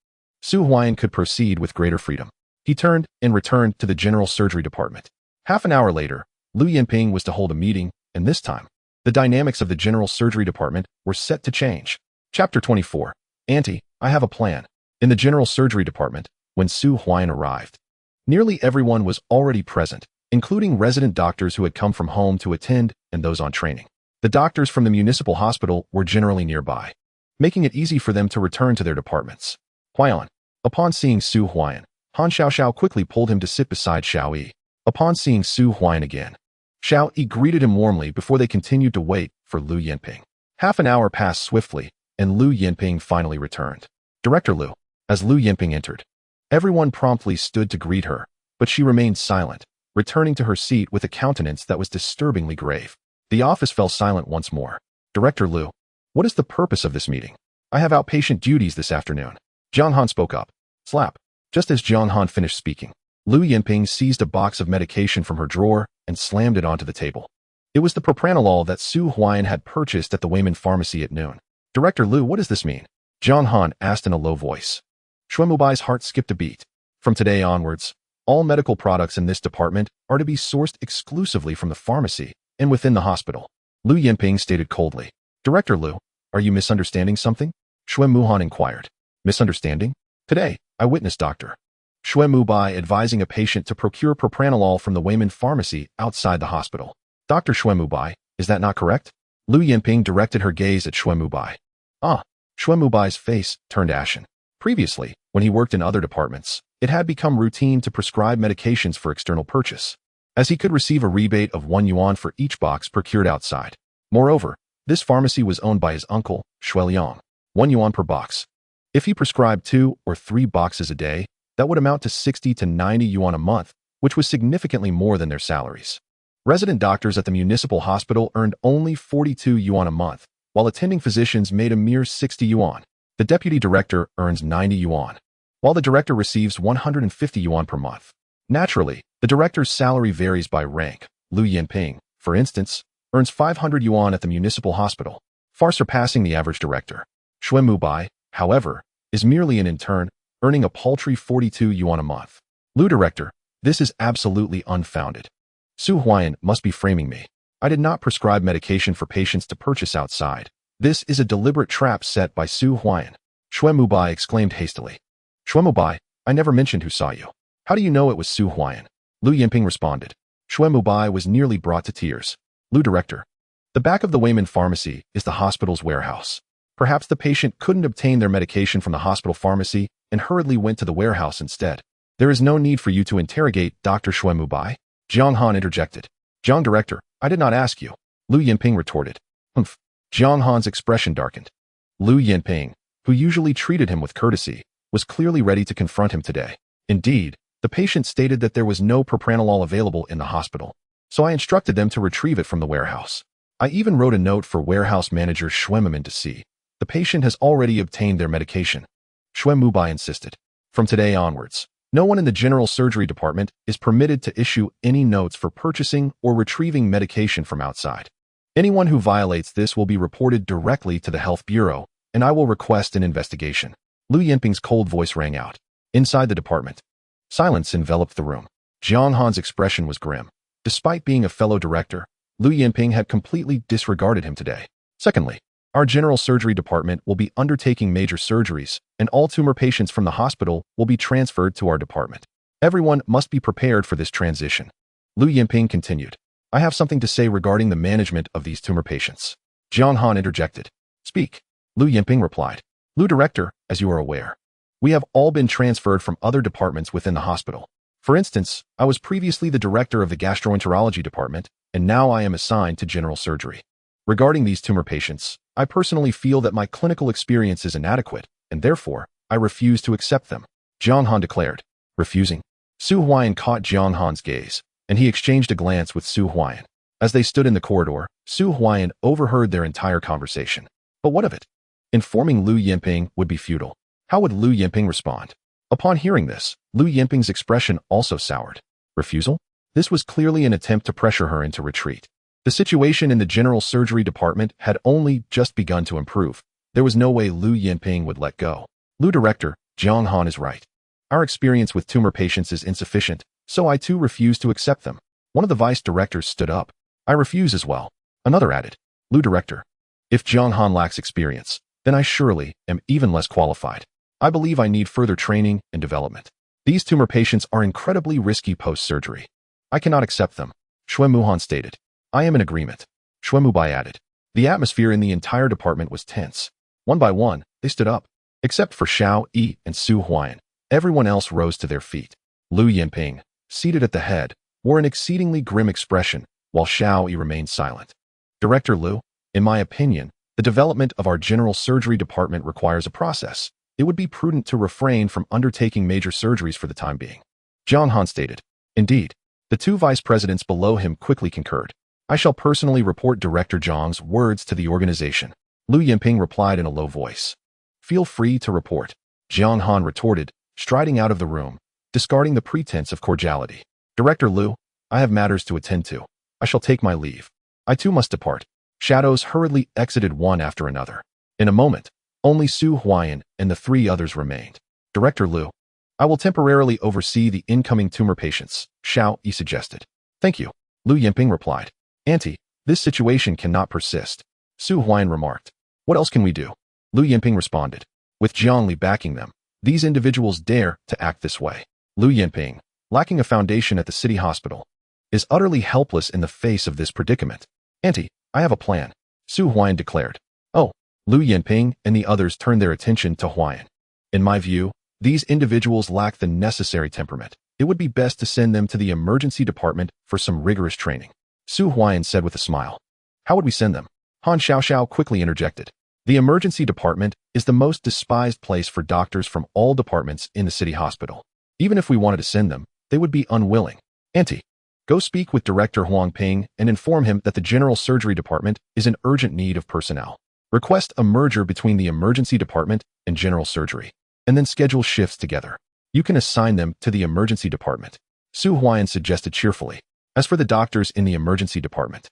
Speaker 1: Su Huaiyan could proceed with greater freedom. He turned and returned to the general surgery department. Half an hour later, Lu Yinping was to hold a meeting, and this time, the dynamics of the general surgery department were set to change. Chapter 24. Auntie, I have a plan. In the general surgery department, when Su Huaiyan arrived, nearly everyone was already present, including resident doctors who had come from home to attend and those on training. The doctors from the municipal hospital were generally nearby, making it easy for them to return to their departments. Huaiyan. Upon seeing Su Huaiyan, Han Xiaoxiao quickly pulled him to sit beside Xiao Yi. Upon seeing Su Huaiyan again, Xiao Yi greeted him warmly before they continued to wait for Lu Yinping. Half an hour passed swiftly, and Lu Yinping finally returned. Director Lu. As Lu Yinping entered, everyone promptly stood to greet her, but she remained silent, returning to her seat with a countenance that was disturbingly grave. The office fell silent once more. Director Lu. What is the purpose of this meeting? I have outpatient duties this afternoon. Jiang Han spoke up. Slap. Just as Jiang Han finished speaking, Lu Yinping seized a box of medication from her drawer and slammed it onto the table. It was the propranolol that Su Huaiyan had purchased at the Huaian pharmacy at noon. Director Lu, what does this mean? Jiang Han asked in a low voice. Xuemubai's heart skipped a beat. From today onwards, all medical products in this department are to be sourced exclusively from the pharmacy and within the hospital. Lu Yinping stated coldly. Director Lu, are you misunderstanding something? Xuemuhan inquired. Misunderstanding? Today, I witnessed Dr. Xuemubai advising a patient to procure propranolol from the Huaian pharmacy outside the hospital. Dr. Xuemubai, is that not correct? Lu Yinping directed her gaze at Xuemubai. Ah, Xuemubai's face turned ashen. Previously, when he worked in other departments, it had become routine to prescribe medications for external purchase, as he could receive a rebate of 1 yuan for each box procured outside. Moreover, this pharmacy was owned by his uncle, Shuai Yang, 1 yuan per box. If he prescribed 2 or 3 boxes a day, that would amount to 60 to 90 yuan a month, which was significantly more than their salaries. Resident doctors at the municipal hospital earned only 42 yuan a month, while attending physicians made a mere 60 yuan. The deputy director earns 90 yuan, while the director receives 150 yuan per month. Naturally, the director's salary varies by rank. Lu Yinping, for instance, earns 500 yuan at the municipal hospital, far surpassing the average director. Xuemubai, however, is merely an intern, earning a paltry 42 yuan a month. Lu director, this is absolutely unfounded. Su Huaiyan must be framing me. I did not prescribe medication for patients to purchase outside. This is a deliberate trap set by Su Huaiyan. Xuemubai exclaimed hastily. Xuemubai, I never mentioned who saw you. How do you know it was Su Huaiyan? Lu Yinping responded. Xuemubai was nearly brought to tears. Lu director, the back of the Huaian pharmacy is the hospital's warehouse. Perhaps the patient couldn't obtain their medication from the hospital pharmacy and hurriedly went to the warehouse instead. There is no need for you to interrogate Dr. Xuemubai. Jiang Han interjected. Jiang director, I did not ask you. Lu Yinping retorted. Humph. Jiang Han's expression darkened. Lu Yinping, who usually treated him with courtesy, was clearly ready to confront him today. Indeed, the patient stated that there was no propranolol available in the hospital, so I instructed them to retrieve it from the warehouse. I even wrote a note for warehouse manager Xuemumin to see. The patient has already obtained their medication. Xuemubai insisted. From today onwards, no one in the general surgery department is permitted to issue any notes for purchasing or retrieving medication from outside. Anyone who violates this will be reported directly to the Health Bureau, and I will request an investigation. Lu Yinping's cold voice rang out. Inside the department, Silence enveloped the room. Jiang Han's expression was grim. Despite being a fellow director, Lu Yinping had completely disregarded him today. Secondly, our general surgery department will be undertaking major surgeries, and all tumor patients from the hospital will be transferred to our department. Everyone must be prepared for this transition. Lu Yinping continued. I have something to say regarding the management of these tumor patients. Jiang Han interjected. Speak. Lu Yinping replied. Lu Director, as you are aware, we have all been transferred from other departments within the hospital. For instance, I was previously the director of the gastroenterology department, and now I am assigned to general surgery. Regarding these tumor patients, I personally feel that my clinical experience is inadequate, and therefore, I refuse to accept them. Jiang Han declared. Refusing. Su Huaiyan caught Jiang Han's gaze, and he exchanged a glance with Su Huaiyan. As they stood in the corridor, Su Huaiyan overheard their entire conversation. But what of it? Informing Lu Yinping would be futile. How would Lu Yinping respond? Upon hearing this, Lu Yinping's expression also soured. Refusal? This was clearly an attempt to pressure her into retreat. The situation in the general surgery department had only just begun to improve. There was no way Lu Yinping would let go. Lu Director, Jiang Han is right. Our experience with tumor patients is insufficient, so I too refuse to accept them. One of the vice directors stood up. I refuse as well. Another added. Lu Director, if Jiang Han lacks experience, then I surely am even less qualified. I believe I need further training and development. These tumor patients are incredibly risky post-surgery. I cannot accept them. Xue Muhan stated. I am in agreement. Xue Mubai added. The atmosphere in the entire department was tense. One by one, they stood up. Except for Xiao Yi and Su Huaiyan, everyone else rose to their feet. Lu Yinping, seated at the head, wore an exceedingly grim expression, while Xiao Yi remained silent. Director Lu, in my opinion, the development of our general surgery department requires a process. It would be prudent to refrain from undertaking major surgeries for the time being. Jiang Han stated. Indeed. The two vice presidents below him quickly concurred. I shall personally report Director Zhang's words to the organization. Lu Yinping replied in a low voice. Feel free to report. Jiang Han retorted, striding out of the room, discarding the pretense of cordiality. Director Lu, I have matters to attend to. I shall take my leave. I too must depart. Shadows hurriedly exited one after another. In a moment, only Su Huaiyan and the three others remained. Director Lu, I will temporarily oversee the incoming tumor patients, Xiao Yi suggested. Thank you. Lu Yinping replied. Auntie, this situation cannot persist. Su Huaiyan remarked. What else can we do? Lu Yinping responded. With Jiangli backing them, these individuals dare to act this way. Lu Yinping, lacking a foundation at the city hospital, is utterly helpless in the face of this predicament. Auntie, I have a plan, Su Huaiyan declared. Oh, Lu Yinping and the others turned their attention to Huaiyan. In my view, these individuals lack the necessary temperament. It would be best to send them to the emergency department for some rigorous training. Su Huaiyan said with a smile. How would we send them? Han Xiaoxiao quickly interjected. The emergency department is the most despised place for doctors from all departments in the city hospital. Even if we wanted to send them, they would be unwilling. Auntie, go speak with Director Huang Ping and inform him that the general surgery department is in urgent need of personnel. Request a merger between the emergency department and general surgery, and then schedule shifts together. You can assign them to the emergency department. Su Huaiyan suggested cheerfully. As for the doctors in the emergency department,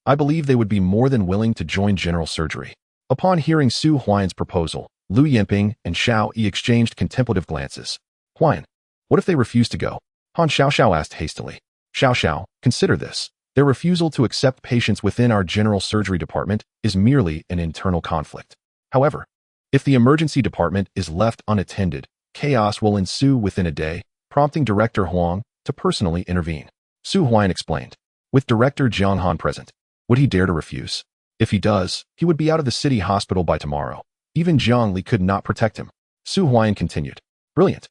Speaker 1: I believe they would be more than willing to join general surgery. Upon hearing Su Huaiyan's proposal, Lu Yinping and Xiao Yi exchanged contemplative glances. Huaiyan, what if they refuse to go? Han Xiaoxiao asked hastily. Xiaoxiao, consider this. Their refusal to accept patients within our general surgery department is merely an internal conflict. However, if the emergency department is left unattended, chaos will ensue within a day, prompting Director Huang to personally intervene. Su Huaiyan explained. With Director Jiang Han present, would he dare to refuse? If he does, he would be out of the city hospital by tomorrow. Even Jiangli could not protect him. Su Huaiyan continued. Brilliant.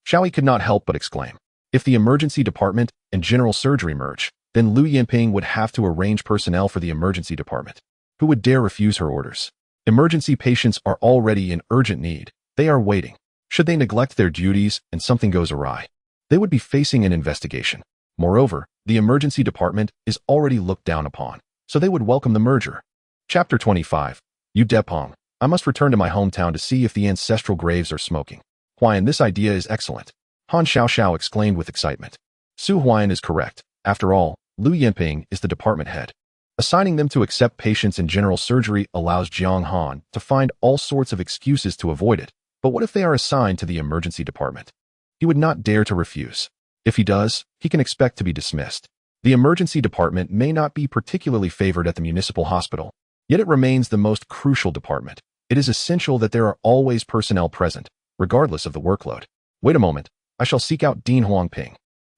Speaker 1: Xiao Yi could not help but exclaim. If the emergency department and general surgery merge, then Lu Yinping would have to arrange personnel for the emergency department. Who would dare refuse her orders? Emergency patients are already in urgent need. They are waiting. Should they neglect their duties and something goes awry, they would be facing an investigation. Moreover, the emergency department is already looked down upon, so they would welcome the merger. Chapter 25. Yu Depong. I must return to my hometown to see if the ancestral graves are smoking. Huaiyan, this idea is excellent. Han Xiaoxiao exclaimed with excitement. Su Huaiyan is correct. After all, Lu Yinping is the department head. Assigning them to accept patients in general surgery allows Jiang Han to find all sorts of excuses to avoid it. But what if they are assigned to the emergency department? He would not dare to refuse. If he does, he can expect to be dismissed. The emergency department may not be particularly favored at the municipal hospital, yet it remains the most crucial department. It is essential that there are always personnel present, regardless of the workload. Wait a moment, I shall seek out Dean Huangping,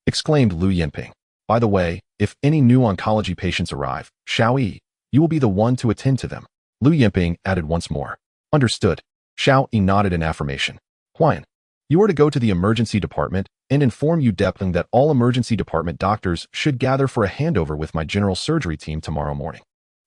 Speaker 1: exclaimed Lu Yinping. By the way, if any new oncology patients arrive, Xiao Yi, you will be the one to attend to them. Lu Yinping added once more. Understood. Xiao Yi nodded in affirmation. Huaian, you are to go to the emergency department and inform Yu Depling that all emergency department doctors should gather for a handover with my general surgery team tomorrow morning.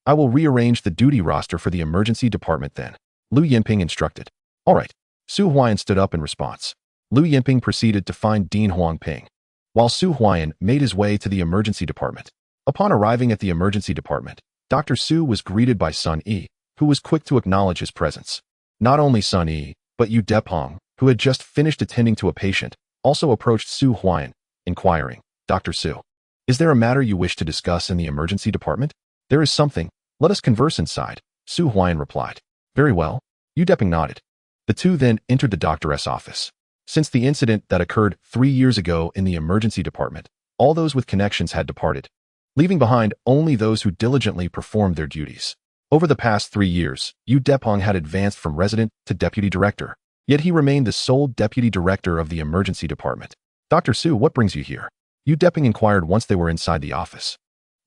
Speaker 1: I will rearrange the duty roster for the emergency department then, Lu Yinping instructed. All right. Su Huaian stood up in response. Lu Yinping proceeded to find Dean Huangping, while Su Huaian made his way to the emergency department. Upon arriving at the emergency department, Dr. Su was greeted by Sun Yi, who was quick to acknowledge his presence. Not only Sun Yi, but Yu Depong, who had just finished attending to a patient, also approached Su Huaian, inquiring, Dr. Su, is there a matter you wish to discuss in the emergency department? There is something. Let us converse inside, Su Huaian replied. Very well. Yu Deping nodded. The two then entered the doctor's office. Since the incident that occurred 3 years ago in the emergency department, all those with connections had departed, leaving behind only those who diligently performed their duties. Over the past 3 years, Yu Depong had advanced from resident to deputy director, yet he remained the sole deputy director of the emergency department. Dr. Su, what brings you here? Yu Deping inquired once they were inside the office.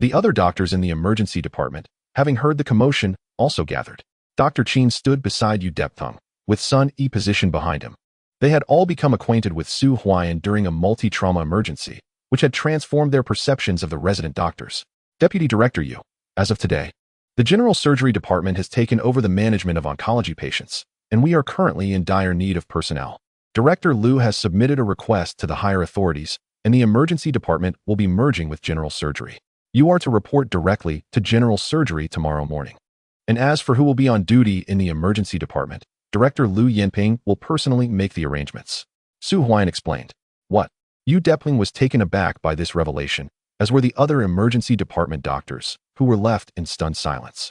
Speaker 1: The other doctors in the emergency department, having heard the commotion, also gathered. Dr. Qin stood beside Yu Depong, with Sun Yi positioned behind him. They had all become acquainted with Su Huaian during a multi-trauma emergency, which had transformed their perceptions of the resident doctors. Deputy Director Yu, as of today, the general surgery department has taken over the management of oncology patients, and we are currently in dire need of personnel. Director Lu has submitted a request to the higher authorities, and the emergency department will be merging with general surgery. You are to report directly to general surgery tomorrow morning. And as for who will be on duty in the emergency department, Director Lu Yinping will personally make the arrangements. Su Huaian explained. What? Yu Depling was taken aback by this revelation, as were the other emergency department doctors, who were left in stunned silence.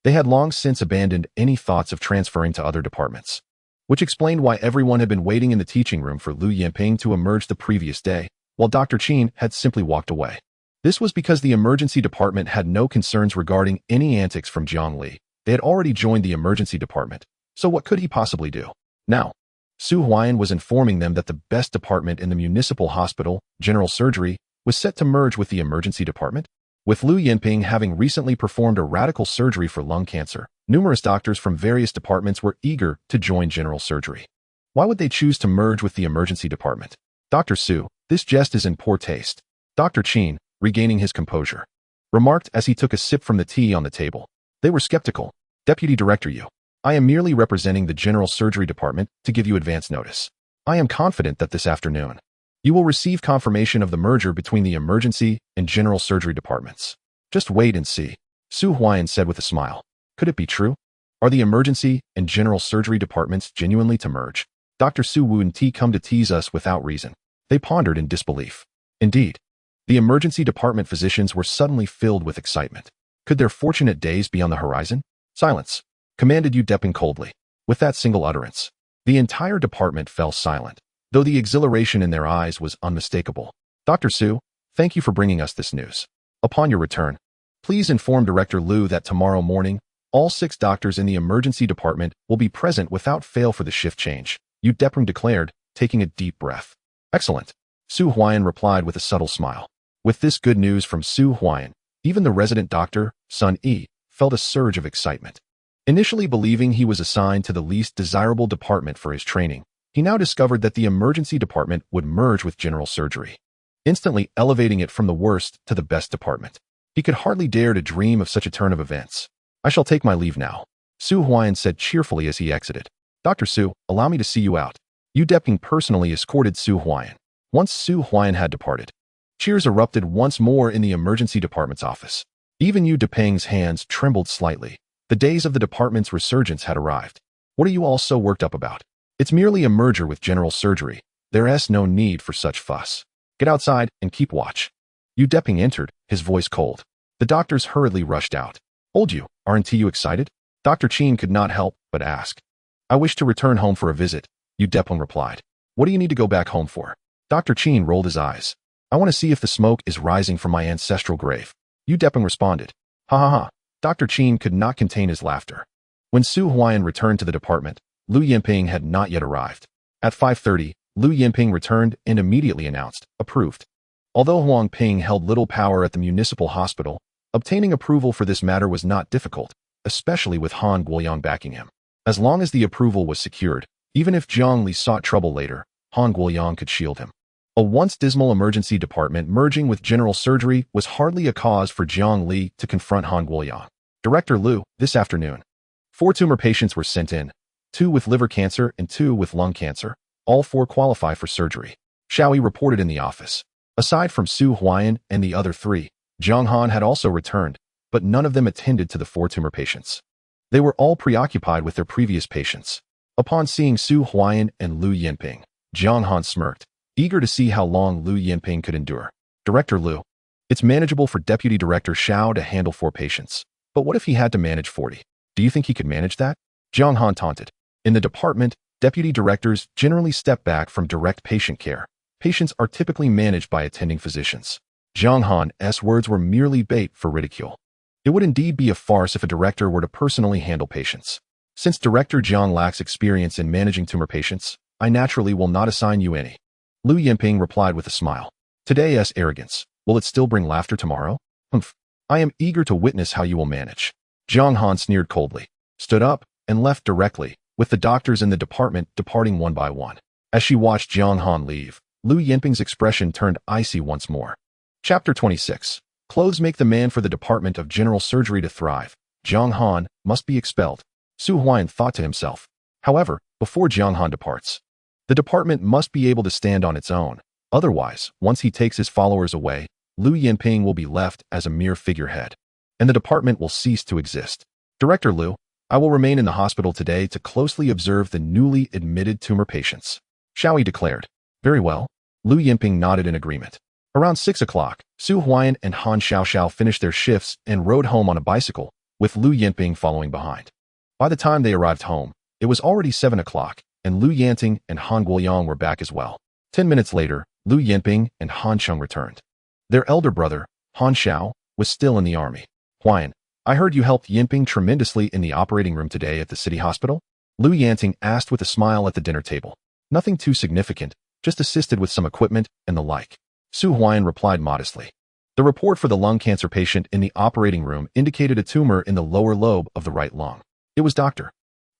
Speaker 1: They had long since abandoned any thoughts of transferring to other departments, which explained why everyone had been waiting in the teaching room for Lu Yinping to emerge the previous day, while Dr. Qin had simply walked away. This was because the emergency department had no concerns regarding any antics from Jiang Li. They had already joined the emergency department, so what could he possibly do? Now, Su Huaian was informing them that the best department in the municipal hospital, general surgery, was set to merge with the emergency department. With Lu Yinping having recently performed a radical surgery for lung cancer, numerous doctors from various departments were eager to join general surgery. Why would they choose to merge with the emergency department? Dr. Su, this jest is in poor taste. Dr. Qin, regaining his composure, remarked as he took a sip from the tea on the table. They were skeptical. Deputy Director Yu, I am merely representing the general surgery department to give you advance notice. I am confident that this afternoon, you will receive confirmation of the merger between the emergency and general surgery departments. Just wait and see, Su Huaian said with a smile. Could it be true? Are the emergency and general surgery departments genuinely to merge? Dr. Su wouldn't come to tease us without reason. They pondered in disbelief. Indeed, the emergency department physicians were suddenly filled with excitement. Could their fortunate days be on the horizon? Silence, commanded Yu Deping coldly. With that single utterance, the entire department fell silent, though the exhilaration in their eyes was unmistakable. Dr. Su, thank you for bringing us this news. Upon your return, please inform Director Lu that tomorrow morning, all 6 doctors in the emergency department will be present without fail for the shift change, Yu Deping declared, taking a deep breath. Excellent, Su Huaian replied with a subtle smile. With this good news from Su Huaian, even the resident doctor, Sun Yi, felt a surge of excitement. Initially believing he was assigned to the least desirable department for his training, he now discovered that the emergency department would merge with general surgery, instantly elevating it from the worst to the best department. He could hardly dare to dream of such a turn of events. I shall take my leave now, Su Huaian said cheerfully as he exited. Dr. Su, allow me to see you out. Yu Deping personally escorted Su Huaian. Once Su Huaian had departed, cheers erupted once more in the emergency department's office. Even Yu Deping's hands trembled slightly. The days of the department's resurgence had arrived. What are you all so worked up about? It's merely a merger with general surgery. There's no need for such fuss. Get outside and keep watch. Yu Deping entered, his voice cold. The doctors hurriedly rushed out. Hold you, aren't you excited? Dr. Qin could not help but ask. I wish to return home for a visit, Yu Deping replied. What do you need to go back home for? Dr. Qin rolled his eyes. I want to see if the smoke is rising from my ancestral grave. Yu Depeng responded. Ha ha ha. Dr. Qin could not contain his laughter. When Su Huaian returned to the department, Lu Yinping had not yet arrived. At 5:30, Lu Yinping returned and immediately announced, approved. Although Huang Ping held little power at the municipal hospital, obtaining approval for this matter was not difficult, especially with Han Guoyang backing him. As long as the approval was secured, even if Jiang Li sought trouble later, Han Guoyang could shield him. A once dismal emergency department merging with general surgery was hardly a cause for Jiang Li to confront Han Guoyang. Director Lu, this afternoon. 4 tumor patients were sent in, 2 with liver cancer and 2 with lung cancer. All 4 qualify for surgery. Xiaoyi reported in the office. Aside from Su Huaian and the other 3, Zhang Han had also returned, but none of them attended to the 4 tumor patients. They were all preoccupied with their previous patients. Upon seeing Su Huaian and Lu Yinping, Zhang Han smirked, eager to see how long Lu Yinping could endure. Director Lu. It's manageable for Deputy Director Xiao to handle 4 patients, but what if he had to manage 40? Do you think he could manage that? Zhang Han taunted. In the department, deputy directors generally step back from direct patient care. Patients are typically managed by attending physicians. Zhang Han's words were merely bait for ridicule. It would indeed be a farce if a director were to personally handle patients. Since Director Zhang lacks experience in managing tumor patients, I naturally will not assign you any. Lu Yinping replied with a smile. Today's arrogance, will it still bring laughter tomorrow? Humph. I am eager to witness how you will manage. Zhang Han sneered coldly, stood up, and left directly, with the doctors in the department departing one by one. As she watched Zhang Han leave, Lu Yinping's expression turned icy once more. Chapter 26. Clothes make the man. For the Department of General Surgery to thrive, Zhang Han must be expelled. Su Huaian thought to himself. However, before Zhang Han departs, the department must be able to stand on its own. Otherwise, once he takes his followers away, Lu Yinping will be left as a mere figurehead, and the department will cease to exist. Director Lu, I will remain in the hospital today to closely observe the newly admitted tumor patients. Xiaoyi declared. Very well. Lu Yinping nodded in agreement. Around 6 o'clock, Su Huaian and Han Xiaoxiao finished their shifts and rode home on a bicycle, with Lu Yinping following behind. By the time they arrived home, it was already 7 o'clock, and Lu Yanting and Han Guoyang were back as well. 10 minutes later, Lu Yinping and Han Cheng returned. Their elder brother, Han Xiao, was still in the army. Huaian, I heard you helped Yinping tremendously in the operating room today at the city hospital? Lu Yanting asked with a smile at the dinner table. Nothing too significant, just assisted with some equipment and the like. Su Huaian replied modestly. The report for the lung cancer patient in the operating room indicated a tumor in the lower lobe of the right lung. It was Dr.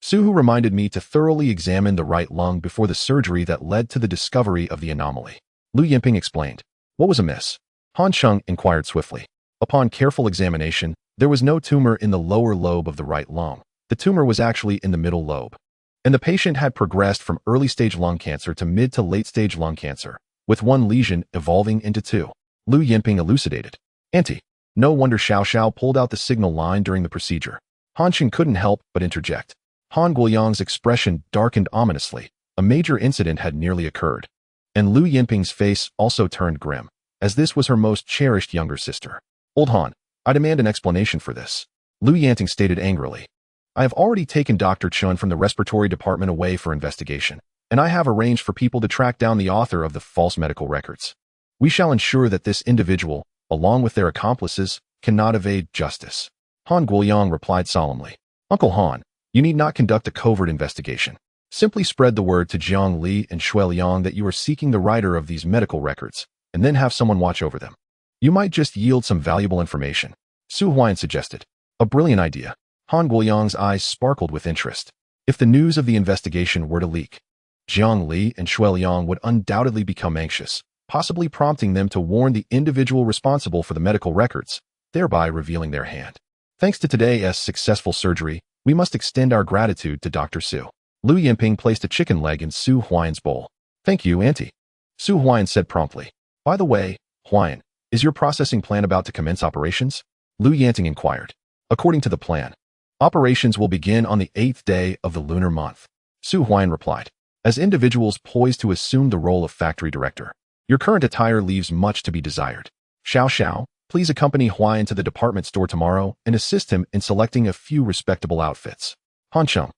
Speaker 1: Su who reminded me to thoroughly examine the right lung before the surgery that led to the discovery of the anomaly. Lu Yinping explained. What was amiss? Han Cheng inquired swiftly. Upon careful examination, there was no tumor in the lower lobe of the right lung. The tumor was actually in the middle lobe, and the patient had progressed from early-stage lung cancer to mid to late-stage lung cancer, with 1 lesion evolving into 2. Lu Yinping elucidated. Auntie. No wonder Xiao Xiao pulled out the signal line during the procedure. Han Cheng couldn't help but interject. Han Guoyang's expression darkened ominously. A major incident had nearly occurred. And Lu Yinping's face also turned grim, as this was her most cherished younger sister. Old Han, I demand an explanation for this. Lu Yanting stated angrily. I have already taken Dr. Chun from the respiratory department away for investigation, and I have arranged for people to track down the author of the false medical records. We shall ensure that this individual, along with their accomplices, cannot evade justice. Han Guoyang replied solemnly. Uncle Han, you need not conduct a covert investigation. Simply spread the word to Jiang Li and Shui Liang that you are seeking the writer of these medical records, and then have someone watch over them. You might just yield some valuable information. Su Huaiyan suggested. A brilliant idea. Han Guoyang's eyes sparkled with interest. If the news of the investigation were to leak, Jiang Li and Shui Liang would undoubtedly become anxious, possibly prompting them to warn the individual responsible for the medical records, thereby revealing their hand. Thanks to today's successful surgery, we must extend our gratitude to Dr. Su. Lu Yinping placed a chicken leg in Su Huaiyan's bowl. Thank you, Auntie. Su Huaiyan said promptly. By the way, Huaiyan, is your processing plant about to commence operations? Lu Yanting inquired. According to the plan, operations will begin on the 8th day of the lunar month. Su Huaiyan replied. As individuals poised to assume the role of factory director, your current attire leaves much to be desired. Xiao Xiao, please accompany Huaiyan to the department store tomorrow and assist him in selecting a few respectable outfits. Han Cheng.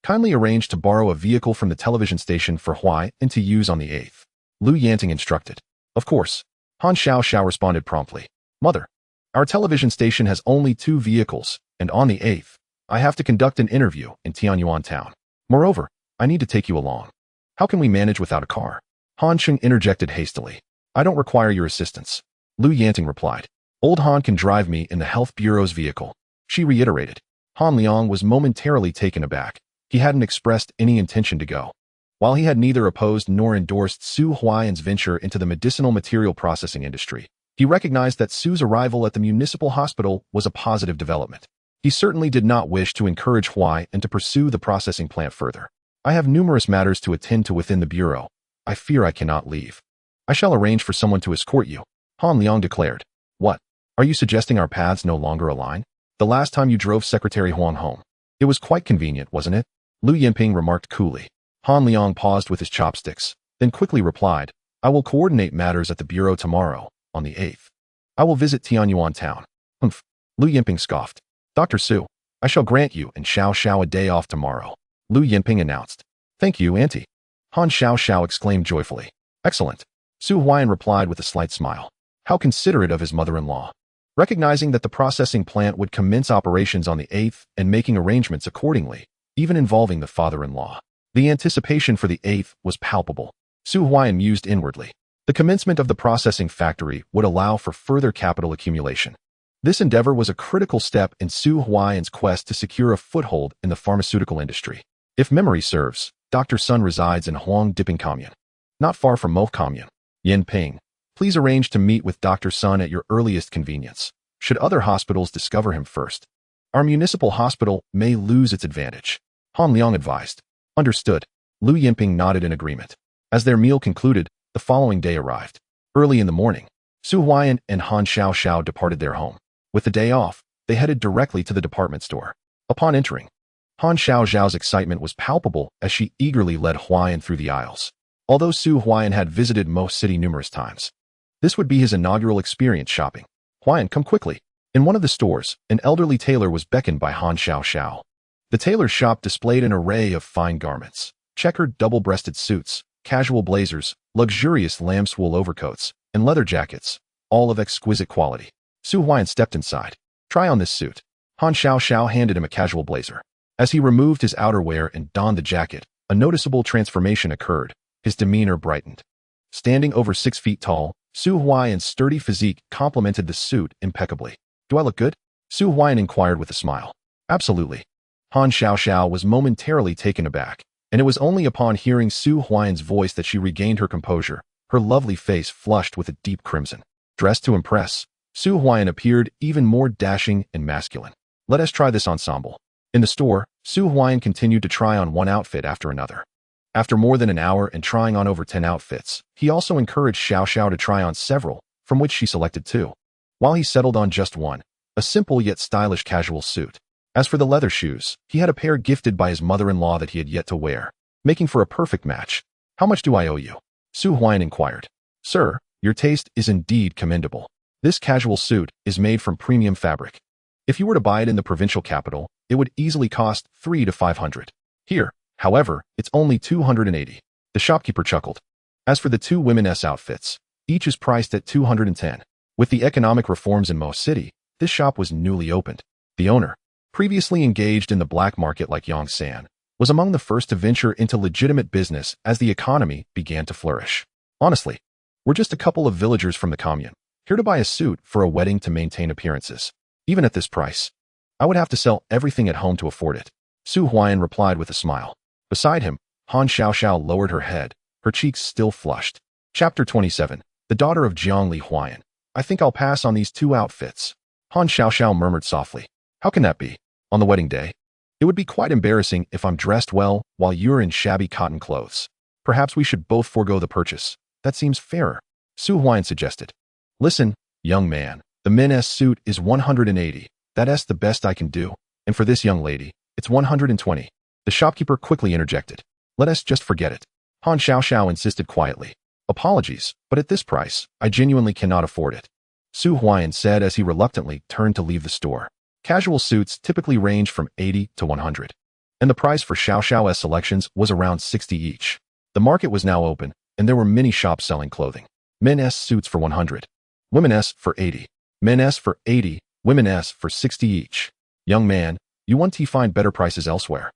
Speaker 1: Kindly arrange to borrow a vehicle from the television station for Huaian to use on the 8th. Lu Yanting instructed. Of course. Han Xiao responded promptly. Mother, our television station has only 2 vehicles, and on the 8th, I have to conduct an interview in Tianyuan town. Moreover, I need to take you along. How can we manage without a car? Han Cheng interjected hastily. I don't require your assistance. Lu Yanting replied. Old Han can drive me in the Health Bureau's vehicle. She reiterated. Han Liang was momentarily taken aback. He hadn't expressed any intention to go. While he had neither opposed nor endorsed Su Huaiyan's venture into the medicinal material processing industry, he recognized that Su's arrival at the municipal hospital was a positive development. He certainly did not wish to encourage Huaiyan to pursue the processing plant further. I have numerous matters to attend to within the bureau. I fear I cannot leave. I shall arrange for someone to escort you, Han Liang declared. What? Are you suggesting our paths no longer align? The last time you drove Secretary Huang home. It was quite convenient, wasn't it? Lu Yinping remarked coolly. Han Liang paused with his chopsticks, then quickly replied, I will coordinate matters at the bureau tomorrow, on the 8th. I will visit Tianyuan town. Humph. Lu Yinping scoffed. Dr. Su, I shall grant you and Xiao a day off tomorrow, Lu Yinping announced. Thank you, Auntie. Han Xiao exclaimed joyfully. Excellent. Su Huaiyan replied with a slight smile. How considerate of his mother-in-law. Recognizing that the processing plant would commence operations on the 8th and making arrangements accordingly, even involving the father-in-law. The anticipation for the 8th was palpable. Su Huaiyan mused inwardly. The commencement of the processing factory would allow for further capital accumulation. This endeavor was a critical step in Su Huaiyan's quest to secure a foothold in the pharmaceutical industry. If memory serves, Dr. Sun resides in Huang Dipping Commune, not far from Mo Commune. Yin Ping, please arrange to meet with Dr. Sun at your earliest convenience, should other hospitals discover him first. Our municipal hospital may lose its advantage, Han Liang advised. Understood. Lu Yinping nodded in agreement. As their meal concluded, the following day arrived. Early in the morning, Su Huaiyan and Han Xiao departed their home. With the day off, they headed directly to the department store. Upon entering, Han Xiao's excitement was palpable as she eagerly led Huaiyan through the aisles. Although Su Huaiyan had visited Mo City numerous times, this would be his inaugural experience shopping. Huaiyan, come quickly. In one of the stores, an elderly tailor was beckoned by Han Xiao. The tailor's shop displayed an array of fine garments, checkered double-breasted suits, casual blazers, luxurious lamb's wool overcoats, and leather jackets, all of exquisite quality. Su Huaiyan stepped inside. Try on this suit. Han Xiao handed him a casual blazer. As he removed his outerwear and donned the jacket, a noticeable transformation occurred. His demeanor brightened. Standing over 6 feet tall, Su Huaiyan's sturdy physique complemented the suit impeccably. Do I look good? Su Huaiyan inquired with a smile. Absolutely. Han Xiao was momentarily taken aback, and it was only upon hearing Su Huaiyan's voice that she regained her composure, her lovely face flushed with a deep crimson. Dressed to impress, Su Huaiyan appeared even more dashing and masculine. Let us try this ensemble. In the store, Su Huaiyan continued to try on one outfit after another. After more than an hour and trying on over 10 outfits, he also encouraged Xiao to try on several, from which she selected 2. While he settled on just one, a simple yet stylish casual suit. As for the leather shoes, he had a pair gifted by his mother-in-law that he had yet to wear, making for a perfect match. How much do I owe you? Su Huaiyan inquired. Sir, your taste is indeed commendable. This casual suit is made from premium fabric. If you were to buy it in the provincial capital, it would easily cost 300 to 500. Here, however, it's only 280. The shopkeeper chuckled. As for the 2 women's outfits, each is priced at 210. With the economic reforms in Mo City, this shop was newly opened. The owner, previously engaged in the black market like Yang San, was among the first to venture into legitimate business as the economy began to flourish. Honestly, we're just a couple of villagers from the commune, here to buy a suit for a wedding to maintain appearances. Even at this price, I would have to sell everything at home to afford it. Su Huaiyan replied with a smile. Beside him, Han Xiao lowered her head, her cheeks still flushed. Chapter 27, The Daughter of Jiangli Huaiyan. I think I'll pass on these 2 outfits. Han Xiao murmured softly. How can that be? On the wedding day? It would be quite embarrassing if I'm dressed well while you're in shabby cotton clothes. Perhaps we should both forego the purchase. That seems fairer, Su Huaiyan suggested. Listen, young man, the men's suit is 180. That's the best I can do. And for this young lady, it's 120. The shopkeeper quickly interjected. Let us just forget it. Han Xiao insisted quietly. Apologies, but at this price, I genuinely cannot afford it, Su Huaiyan said as he reluctantly turned to leave the store. Casual suits typically range from 80 to 100. and the price for Xiao Xiao's selections was around 60 each. The market was now open, and there were many shops selling clothing. Men's suits for 100. Women's for 80. Men's for 80. Women's for 60 each. Young man, you want to find better prices elsewhere?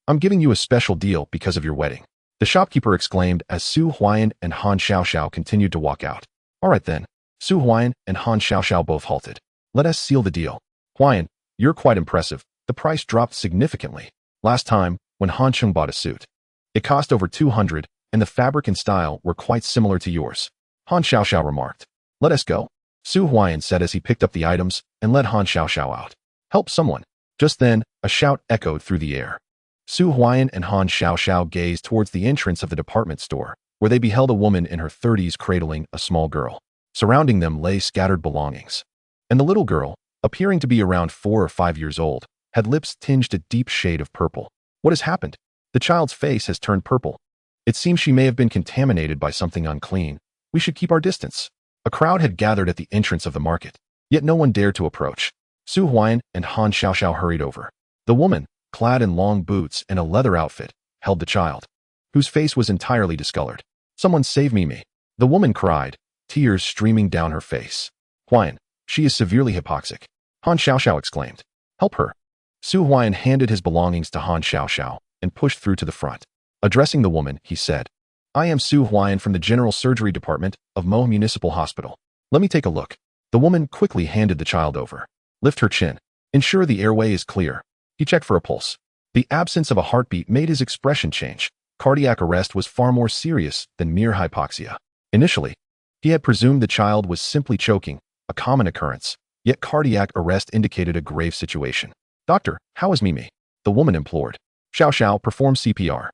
Speaker 1: I'm giving you a special deal because of your wedding. The shopkeeper exclaimed as Su Huaian and Han Xiaoxiao continued to walk out. All right then. Su Huaian and Han Xiaoxiao both halted. Let us seal the deal. Huaian, you're quite impressive. The price dropped significantly. Last time, when Han Chung bought a suit, it cost over 200, and the fabric and style were quite similar to yours. Han Xiaoxiao remarked. Let us go. Su Huaian said as he picked up the items and led Han Xiaoxiao out. Help someone. Just then, a shout echoed through the air. Su Huaian and Han Xiaoxiao gazed towards the entrance of the department store, where they beheld a woman in her 30s cradling a small girl. Surrounding them lay scattered belongings. And the little girl, appearing to be around 4 or 5 years old, had lips tinged a deep shade of purple. What has happened? The child's face has turned purple. It seems she may have been contaminated by something unclean. We should keep our distance. A crowd had gathered at the entrance of the market, yet no one dared to approach. Su Huaian and Han Xiaoxiao hurried over. The woman, clad in long boots and a leather outfit, held the child, whose face was entirely discolored. Someone save me. The woman cried, tears streaming down her face. Huaian, she is severely hypoxic. Han Xiaoxiao exclaimed. Help her. Su Huaian handed his belongings to Han Xiaoxiao and pushed through to the front. Addressing the woman, he said, I am Su Huaian from the General Surgery Department of Mo Municipal Hospital. Let me take a look. The woman quickly handed the child over. Lift her chin. Ensure the airway is clear. He checked for a pulse. The absence of a heartbeat made his expression change. Cardiac arrest was far more serious than mere hypoxia. Initially, he had presumed the child was simply choking, a common occurrence, yet cardiac arrest indicated a grave situation. Doctor, how is Mimi? The woman implored. Xiao, perform CPR.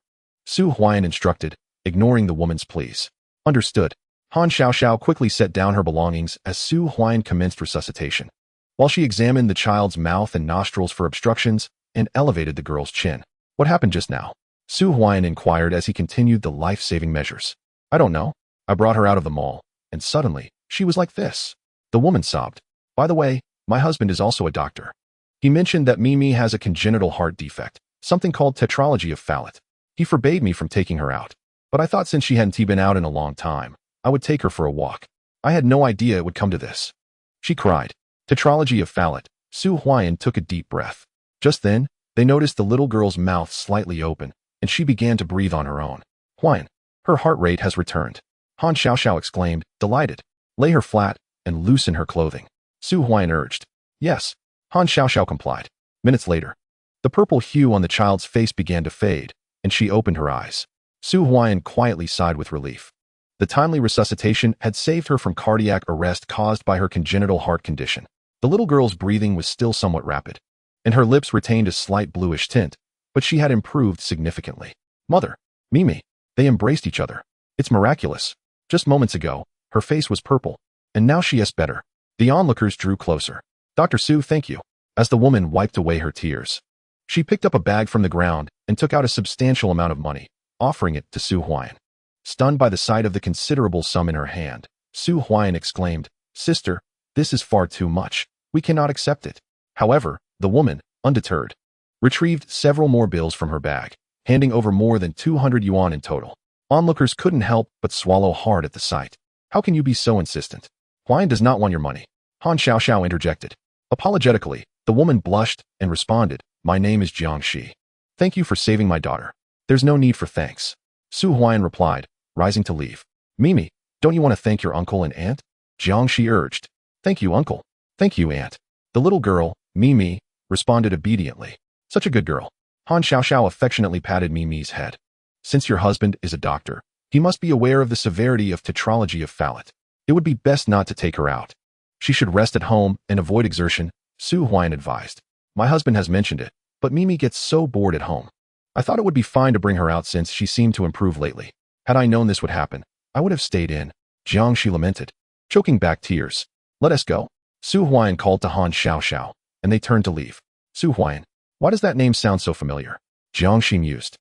Speaker 1: Su Huaian instructed, ignoring the woman's pleas. Understood. Han Xiaoxiao quickly set down her belongings as Su Huaian commenced resuscitation, while she examined the child's mouth and nostrils for obstructions and elevated the girl's chin. What happened just now? Su Huaian inquired as he continued the life-saving measures. I don't know. I brought her out of the mall, and suddenly, she was like this. The woman sobbed. By the way, my husband is also a doctor. He mentioned that Mimi has a congenital heart defect, something called tetralogy of Fallot. He forbade me from taking her out, but I thought since she hadn't been out in a long time, I would take her for a walk. I had no idea it would come to this. She cried. Tetralogy of Fallot. Su Huaian took a deep breath. Just then, they noticed the little girl's mouth slightly open, and she began to breathe on her own. Huaian, her heart rate has returned. Han Xiaoxiao exclaimed, delighted. Lay her flat and loosen her clothing. Su Huaian urged. Yes. Han Xiaoxiao complied. Minutes later, the purple hue on the child's face began to fade, and she opened her eyes. Su Huaian quietly sighed with relief. The timely resuscitation had saved her from cardiac arrest caused by her congenital heart condition. The little girl's breathing was still somewhat rapid, and her lips retained a slight bluish tint, but she had improved significantly. Mother, Mimi, they embraced each other. It's miraculous. Just moments ago, her face was purple, and now she is better. The onlookers drew closer. Dr. Su, thank you. As the woman wiped away her tears, she picked up a bag from the ground and took out a substantial amount of money, offering it to Su Huaian. Stunned by the sight of the considerable sum in her hand, Su Huaian exclaimed, Sister, this is far too much. We cannot accept it. However, the woman, undeterred, retrieved several more bills from her bag, handing over more than 200 yuan in total. Onlookers couldn't help but swallow hard at the sight. How can you be so insistent? Huaian does not want your money. Han Xiaoxiao interjected. Apologetically, the woman blushed and responded, My name is Jiangxi. Thank you for saving my daughter. There's no need for thanks. Su Huaian replied, rising to leave. Mimi, don't you want to thank your uncle and aunt? Jiangxi urged. Thank you, uncle. Thank you, aunt. The little girl, Mimi, responded obediently. Such a good girl. Han Xiaoxiao affectionately patted Mimi's head. Since your husband is a doctor, he must be aware of the severity of tetralogy of Fallot. It would be best not to take her out. She should rest at home and avoid exertion, Su Huaian advised. My husband has mentioned it, but Mimi gets so bored at home. I thought it would be fine to bring her out since she seemed to improve lately. Had I known this would happen, I would have stayed in. Jiangxi lamented, choking back tears. Let us go. Su Huaian called to Han Xiaoxiao, and they turned to leave. Su Huaian, why does that name sound so familiar? Jiangxi mused,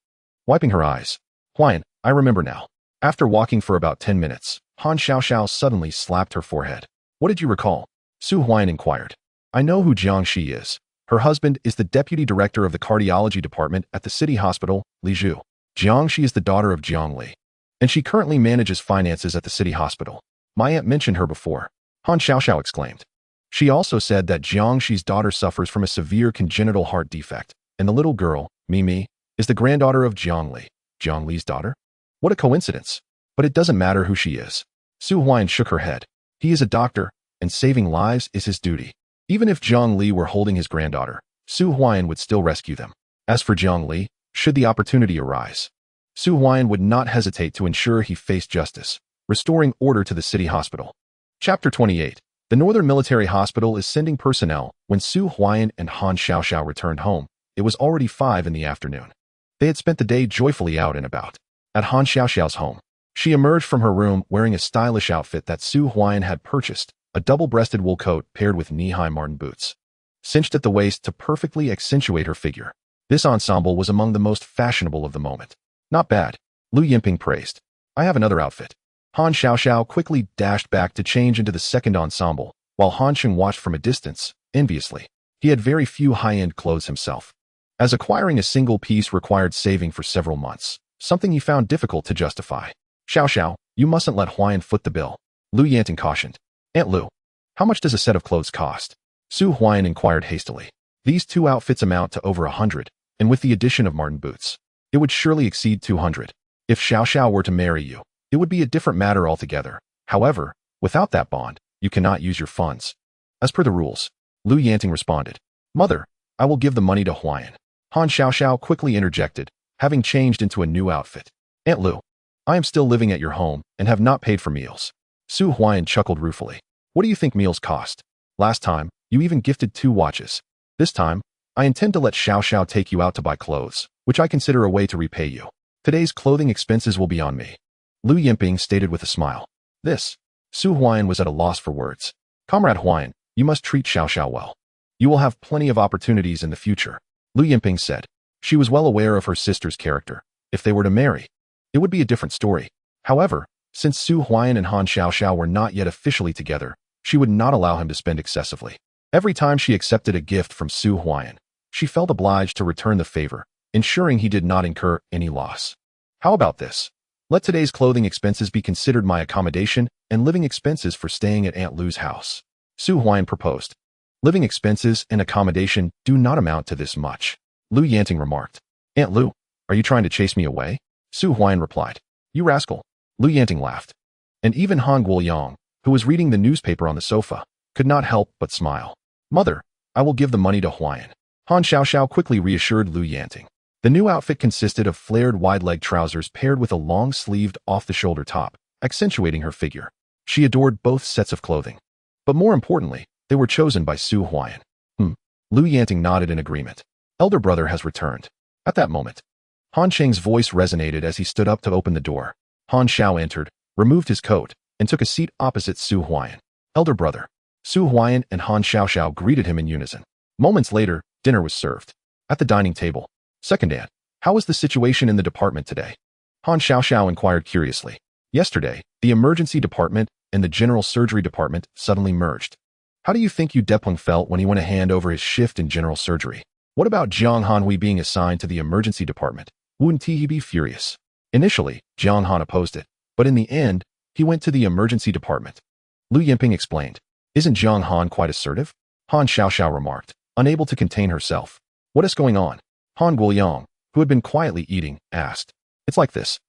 Speaker 1: wiping her eyes. Huaian, I remember now. After walking for about 10 minutes, Han Xiaoxiao suddenly slapped her forehead. What did you recall? Su Huaian inquired. I know who Jiangxi is. Her husband is the deputy director of the cardiology department at the city hospital, Lizhu. Jiang is the daughter of Jiang Li, and she currently manages finances at the city hospital. My aunt mentioned her before, Han Xiaoxiao exclaimed. She also said that Jiang Shi's daughter suffers from a severe congenital heart defect, and the little girl, Mimi, is the granddaughter of Jiang Li. Jiang Li's daughter? What a coincidence. But it doesn't matter who she is. Su Huaiyan shook her head. He is a doctor, and saving lives is his duty. Even if Jiang Li were holding his granddaughter, Su Huaiyan would still rescue them. As for Jiang Li, should the opportunity arise, Su Huaiyan would not hesitate to ensure he faced justice, restoring order to the city hospital. Chapter 28. The Northern Military Hospital is sending personnel. When Su Huaiyan and Han Xiaoxiao returned home, it was already 5 in the afternoon. They had spent the day joyfully out and about. At Han Xiaoxiao's home, she emerged from her room wearing a stylish outfit that Su Huaiyan had purchased, a double-breasted wool coat paired with knee-high marten boots, cinched at the waist to perfectly accentuate her figure. This ensemble was among the most fashionable of the moment. Not bad, Lu Yinping praised. I have another outfit. Han Xiaoxiao quickly dashed back to change into the second ensemble, while Han Sheng watched from a distance, enviously. He had very few high-end clothes himself, as acquiring a single piece required saving for several months, something he found difficult to justify. Xiaoxiao, you mustn't let Huaiyan foot the bill, Lu Yanting cautioned. Aunt Lu, how much does a set of clothes cost? Su Huaiyan inquired hastily. These 2 outfits amount to over 100, and with the addition of marten boots, it would surely exceed 200. If Xiaoxiao were to marry you, it would be a different matter altogether. However, without that bond, you cannot use your funds. As per the rules, Lu Yanting responded. Mother, I will give the money to Huaiyan. Han Xiaoxiao quickly interjected, having changed into a new outfit. Aunt Lu, I am still living at your home and have not paid for meals. Su Huaiyan chuckled ruefully. What do you think meals cost? Last time, you even gifted 2 watches. This time, I intend to let Xiaoxiao take you out to buy clothes, which I consider a way to repay you. Today's clothing expenses will be on me. Lu Yinping stated with a smile. This. Su Huaiyan was at a loss for words. Comrade Huaiyan, you must treat Xiaoxiao well. You will have plenty of opportunities in the future, Lu Yinping said. She was well aware of her sister's character. If they were to marry, it would be a different story. However, since Su Huaiyan and Han Xiaoxiao were not yet officially together, she would not allow him to spend excessively. Every time she accepted a gift from Su Huaiyan, she felt obliged to return the favor, ensuring he did not incur any loss. How about this? Let today's clothing expenses be considered my accommodation and living expenses for staying at Aunt Lu's house, Su Huaiyan proposed. Living expenses and accommodation do not amount to this much, Lu Yanting remarked. Aunt Lu, are you trying to chase me away? Su Huaiyan replied. You rascal. Lu Yanting laughed. And even Han Guoyang, who was reading the newspaper on the sofa, could not help but smile. Mother, I will give the money to Huaiyan. Han Xiaoxiao quickly reassured Lu Yanting. The new outfit consisted of flared wide-leg trousers paired with a long-sleeved off-the-shoulder top, accentuating her figure. She adored both sets of clothing. But more importantly, they were chosen by Su Huaiyan. Lu Yanting nodded in agreement. Elder brother has returned. At that moment, Han Cheng's voice resonated as he stood up to open the door. Han Xiao entered, removed his coat, and took a seat opposite Su Huaiyan. Elder brother. Su Huaiyan and Han Xiaoxiao greeted him in unison. Moments later, dinner was served. At the dining table, Second Aunt, how was the situation in the department today? Han Xiaoxiao inquired curiously. Yesterday, the emergency department and the general surgery department suddenly merged. How do you think Yu Depeng felt when he went to hand over his shift in general surgery? What about Jiang Hanhui being assigned to the emergency department? Wouldn't he be furious? Initially, Jiang Han opposed it, but in the end, he went to the emergency department. Lu Yinping explained. Isn't Jiang Han quite assertive? Han Xiaoxiao remarked, unable to contain herself. What is going on? Han Guoyang, who had been quietly eating, asked. It's like this.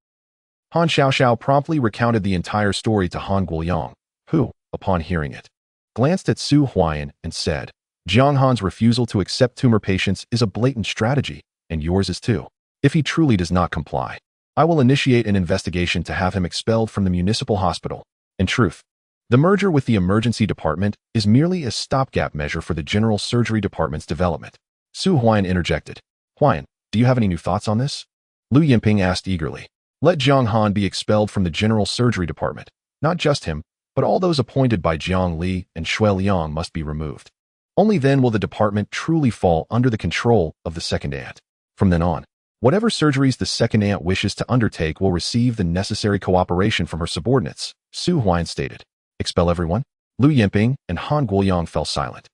Speaker 1: Han Xiaoxiao promptly recounted the entire story to Han Guoyang, who, upon hearing it, glanced at Su Huaiyan and said, Jiang Han's refusal to accept tumor patients is a blatant strategy, and yours is too. If he truly does not comply, I will initiate an investigation to have him expelled from the municipal hospital. In truth, the merger with the emergency department is merely a stopgap measure for the general surgery department's development. Su Huaiyan interjected. Huaiyan, do you have any new thoughts on this? Lu Yinping asked eagerly. Let Jiang Han be expelled from the general surgery department. Not just him, but all those appointed by Jiang Li and Shui Liang must be removed. Only then will the department truly fall under the control of the second aunt. From then on, whatever surgeries the second aunt wishes to undertake will receive the necessary cooperation from her subordinates, Su Huaiyan stated. Expel everyone? Lu Yinping and Han Guoyang fell silent.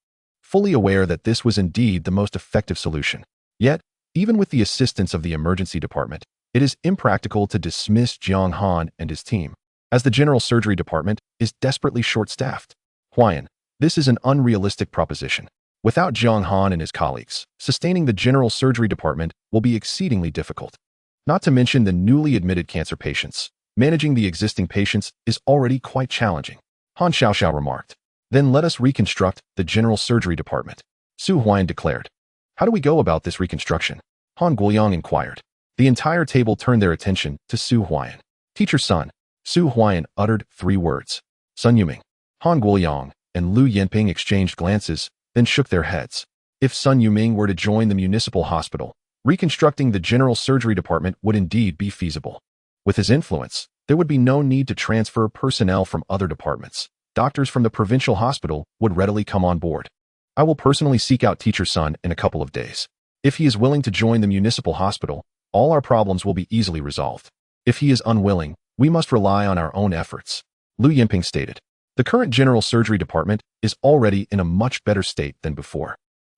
Speaker 1: fully aware that this was indeed the most effective solution. Yet, even with the assistance of the emergency department, it is impractical to dismiss Jiang Han and his team, as the general surgery department is desperately short-staffed. Huaian, this is an unrealistic proposition. Without Jiang Han and his colleagues, sustaining the general surgery department will be exceedingly difficult. Not to mention the newly admitted cancer patients. Managing the existing patients is already quite challenging. Han Xiaoxiao remarked. Then let us reconstruct the general surgery department. Su Huaian declared. How do we go about this reconstruction? Han Guoyang inquired. The entire table turned their attention to Su Huaian. Teacher Sun. Su Huaian uttered 3 words. Sun Yuming. Han Guoyang and Lu Yanping exchanged glances, then shook their heads. If Sun Yuming were to join the municipal hospital, reconstructing the general surgery department would indeed be feasible. With his influence, there would be no need to transfer personnel from other departments. Doctors from the provincial hospital would readily come on board. I will personally seek out Teacher Sun in a couple of days. If he is willing to join the municipal hospital, all our problems will be easily resolved. If he is unwilling, we must rely on our own efforts. Lu Yinping stated. The current general surgery department is already in a much better state than before.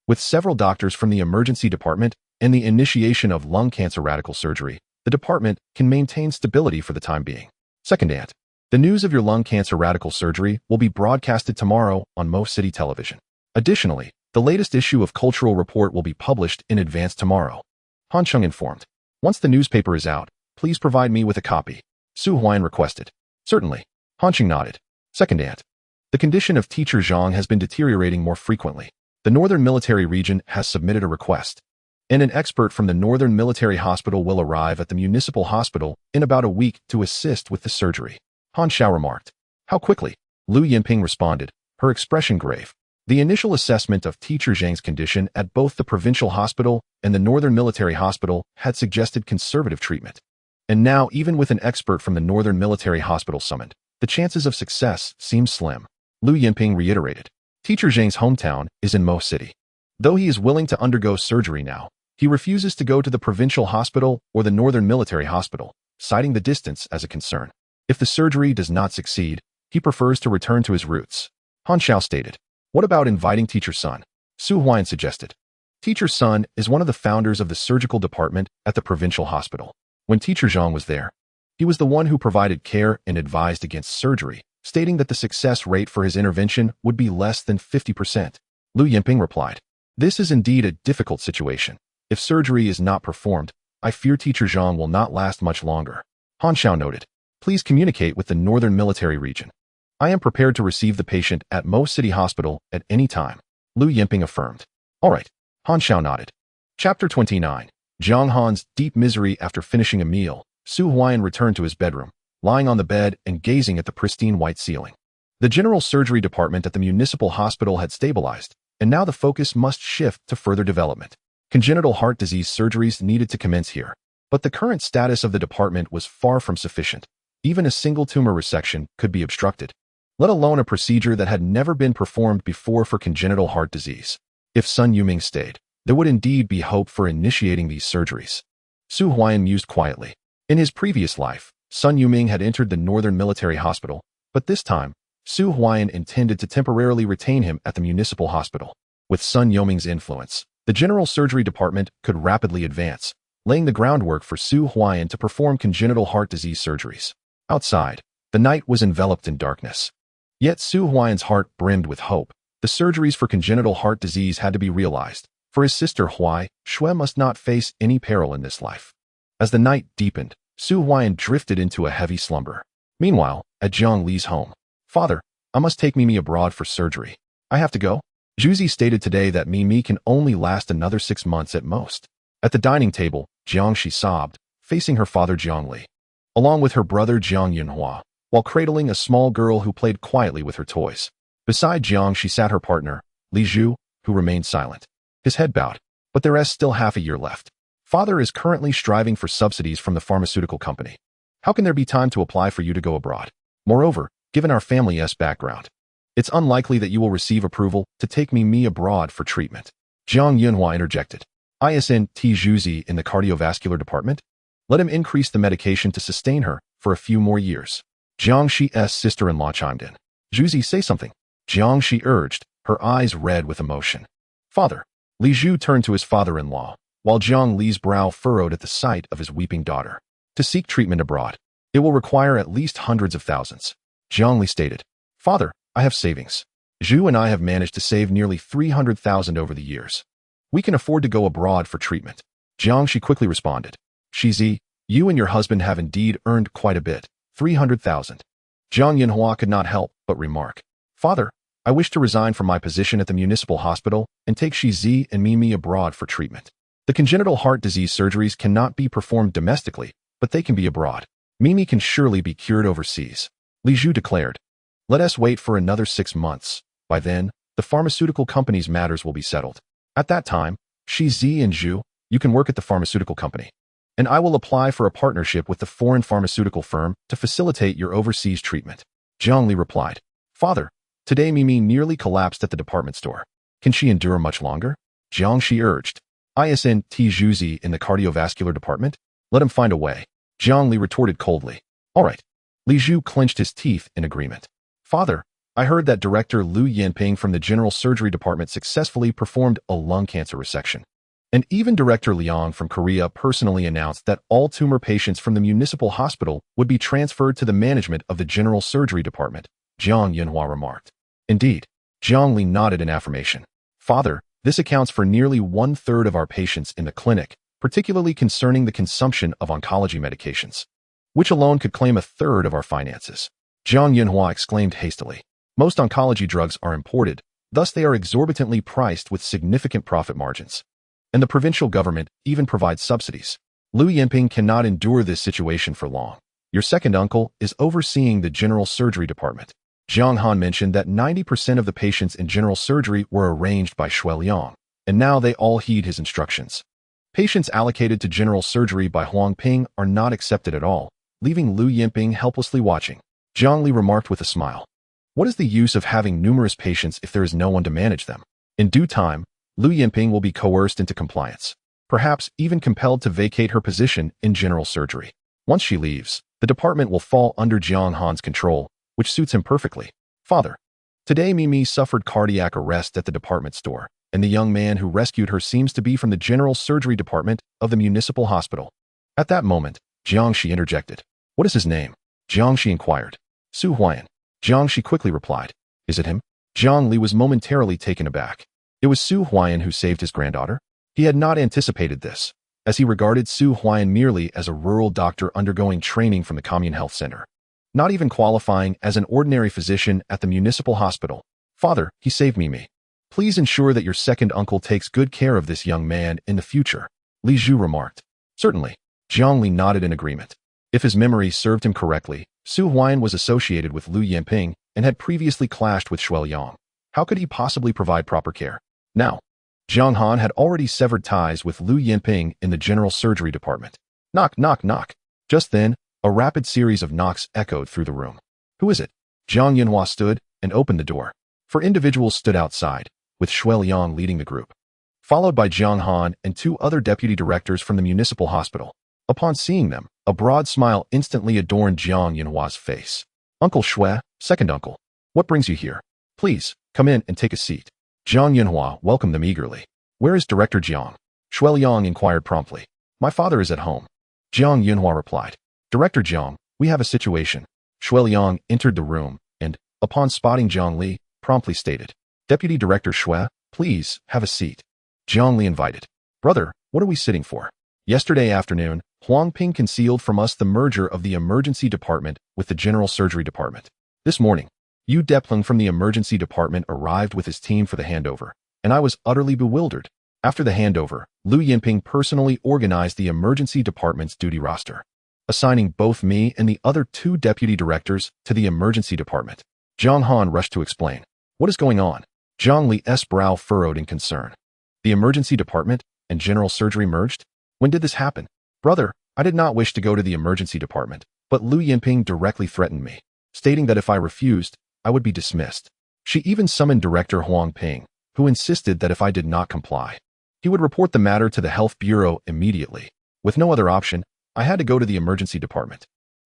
Speaker 1: With several doctors from the emergency department and the initiation of lung cancer radical surgery, the department can maintain stability for the time being. Second Ant. The news of your lung cancer radical surgery will be broadcasted tomorrow on Mo City Television. Additionally, the latest issue of Cultural Report will be published in advance tomorrow. Han Chung informed. Once the newspaper is out, please provide me with a copy. Su Huaian requested. Certainly. Han Chung nodded. Second Ant. The condition of Teacher Zhang has been deteriorating more frequently. The Northern Military Region has submitted a request, and an expert from the Northern Military Hospital will arrive at the municipal hospital in about a week to assist with the surgery. Han Xiao remarked. How quickly? Lu Yinping responded, her expression grave. The initial assessment of Teacher Zhang's condition at both the provincial hospital and the Northern Military Hospital had suggested conservative treatment. And now, even with an expert from the Northern Military Hospital summoned, the chances of success seem slim. Lu Yinping reiterated. Teacher Zhang's hometown is in Mo City. Though he is willing to undergo surgery now, he refuses to go to the provincial hospital or the Northern Military Hospital, citing the distance as a concern. If the surgery does not succeed, he prefers to return to his roots. Han Xiao stated. What about inviting Teacher Sun? Su Huaian suggested. Teacher Sun is one of the founders of the surgical department at the provincial hospital. When Teacher Zhang was there, he was the one who provided care and advised against surgery, stating that the success rate for his intervention would be less than 50%. Lu Yinping replied. This is indeed a difficult situation. If surgery is not performed, I fear Teacher Zhang will not last much longer. Han Xiao noted. Please communicate with the Northern Military Region. I am prepared to receive the patient at Mo City Hospital at any time. Lu Yinping affirmed. All right. Han Xiao nodded. Chapter 29. Jiang Han's deep misery after finishing a meal. Su Huaian returned to his bedroom, lying on the bed and gazing at the pristine white ceiling. The general surgery department at the municipal hospital had stabilized, and now the focus must shift to further development. Congenital heart disease surgeries needed to commence here, but the current status of the department was far from sufficient. Even a single tumor resection could be obstructed, let alone a procedure that had never been performed before for congenital heart disease. If Sun Yuming stayed, there would indeed be hope for initiating these surgeries. Su Huaian mused quietly. In his previous life, Sun Yuming had entered the Northern Military Hospital, but this time, Su Huaian intended to temporarily retain him at the municipal hospital. With Sun Yuming's influence, the general surgery department could rapidly advance, laying the groundwork for Su Huaian to perform congenital heart disease surgeries. Outside, the night was enveloped in darkness. Yet Su Huaian's heart brimmed with hope. The surgeries for congenital heart disease had to be realized, for his sister Huai Shui must not face any peril in this life. As the night deepened, Su Huaian drifted into a heavy slumber. Meanwhile, at Jiang Li's home, Father, I must take Mimi abroad for surgery. I have to go. Zhuzi stated today that Mimi can only last another 6 months at most. At the dining table, Jiang Shi sobbed, facing her father Jiang Li, along with her brother Jiang Yunhua, while cradling a small girl who played quietly with her toys. Beside Jiang Shi sat her partner, Li Zhu, who remained silent. His head bowed, but there is still half a year left. Father is currently striving for subsidies from the pharmaceutical company. How can there be time to apply for you to go abroad? Moreover, given our family's background, it's unlikely that you will receive approval to take Mimi abroad for treatment. Jiang Yunhua interjected. Isn T Zhuzi in the cardiovascular department? Let him increase the medication to sustain her for a few more years. Jiang Shi's sister-in-law chimed in. Zhuzi, say something. Jiang Shi urged, her eyes red with emotion. Father. Li Zhu turned to his father-in-law, while Jiang Li's brow furrowed at the sight of his weeping daughter. To seek treatment abroad. It will require at least hundreds of thousands. Jiang Li stated. Father, I have savings. Zhu and I have managed to save nearly 300,000 over the years. We can afford to go abroad for treatment. Jiang Shi quickly responded. Shizi, you and your husband have indeed earned quite a bit. 300,000. Jiang Yinhua could not help but remark. Father, I wish to resign from my position at the municipal hospital and take Shizi and Mimi abroad for treatment. The congenital heart disease surgeries cannot be performed domestically, but they can be abroad. Mimi can surely be cured overseas. Li Zhu declared. Let us wait for another 6 months. By then, the pharmaceutical company's matters will be settled. At that time, Shizi and Zhu, you can work at the pharmaceutical company. And I will apply for a partnership with the foreign pharmaceutical firm to facilitate your overseas treatment. Jiang Li replied. Father, today Mimi nearly collapsed at the department store. Can she endure much longer? Jiang Shi urged. Isn't Zhuzi in the cardiovascular department? Let him find a way. Jiang Li retorted coldly. All right. Li Zhu clenched his teeth in agreement. Father, I heard that Director Lu Yanping from the General Surgery Department successfully performed a lung cancer resection. And even Director Liang from Korea personally announced that all tumor patients from the municipal hospital would be transferred to the management of the General Surgery Department, Jiang Yinhua remarked. Indeed. Jiang Li nodded in affirmation. Father, this accounts for nearly 1/3 of our patients in the clinic, particularly concerning the consumption of oncology medications, which alone could claim 1/3 of our finances. Jiang Yinhua exclaimed hastily. Most oncology drugs are imported, thus they are exorbitantly priced with significant profit margins. And the provincial government even provides subsidies. Lu Yanping cannot endure this situation for long. Your second uncle is overseeing the General Surgery Department. Jiang Han mentioned that 90% of the patients in general surgery were arranged by Huaian, and now they all heed his instructions. Patients allocated to general surgery by Huang Ping are not accepted at all, leaving Lu Yanping helplessly watching. Jiang Li remarked with a smile. What is the use of having numerous patients if there is no one to manage them? In due time, Lu Yanping will be coerced into compliance, perhaps even compelled to vacate her position in general surgery. Once she leaves, the department will fall under Jiang Han's control, which suits him perfectly. Father, today Mimi suffered cardiac arrest at the department store, and the young man who rescued her seems to be from the general surgery department of the municipal hospital. At that moment, Jiang Shi interjected. What is his name? Jiang Shi inquired. Su Huaian. Jiang Shi quickly replied. Is it him? Jiang Li was momentarily taken aback. It was Su Huaian who saved his granddaughter? He had not anticipated this, as he regarded Su Huaian merely as a rural doctor undergoing training from the commune health center, not even qualifying as an ordinary physician at the municipal hospital. Father, he saved Mimi. Please ensure that your second uncle takes good care of this young man in the future, Li Zhu remarked. Certainly. Jiang Li nodded in agreement. If his memory served him correctly, Su Huaian was associated with Lu Yanping and had previously clashed with Huaian. How could he possibly provide proper care? Now, Jiang Han had already severed ties with Lu Yanping in the general surgery department. Knock, knock, knock. Just then, a rapid series of knocks echoed through the room. Who is it? Jiang Yinhua stood and opened the door. 4 individuals stood outside, with Huaian leading the group, followed by Jiang Han and 2 other deputy directors from the municipal hospital. Upon seeing them, a broad smile instantly adorned Jiang Yinhua's face. Uncle Shui, second uncle, what brings you here? Please, come in and take a seat. Jiang Yinhua welcomed them eagerly. Where is Director Jiang? Huaian inquired promptly. My father is at home. Jiang Yinhua replied. Director Jiang, we have a situation. Huaian entered the room and, upon spotting Jiang Li, promptly stated. Deputy Director Shui, please, have a seat. Jiang Li invited. Brother, what are we sitting for? Yesterday afternoon, Huang Ping concealed from us the merger of the emergency department with the general surgery department. This morning, Yu Depleng from the emergency department arrived with his team for the handover, and I was utterly bewildered. After the handover, Lu Yanping personally organized the emergency department's duty roster, assigning both me and the other 2 deputy directors to the emergency department. Jiang Han rushed to explain. What is going on? Jiang Li's brow furrowed in concern. The emergency department and general surgery merged? When did this happen? Brother, I did not wish to go to the emergency department, but Lu Yanping directly threatened me, stating that if I refused, I would be dismissed. She even summoned Director Huang Ping, who insisted that if I did not comply, he would report the matter to the health bureau immediately. With no other option, I had to go to the emergency department.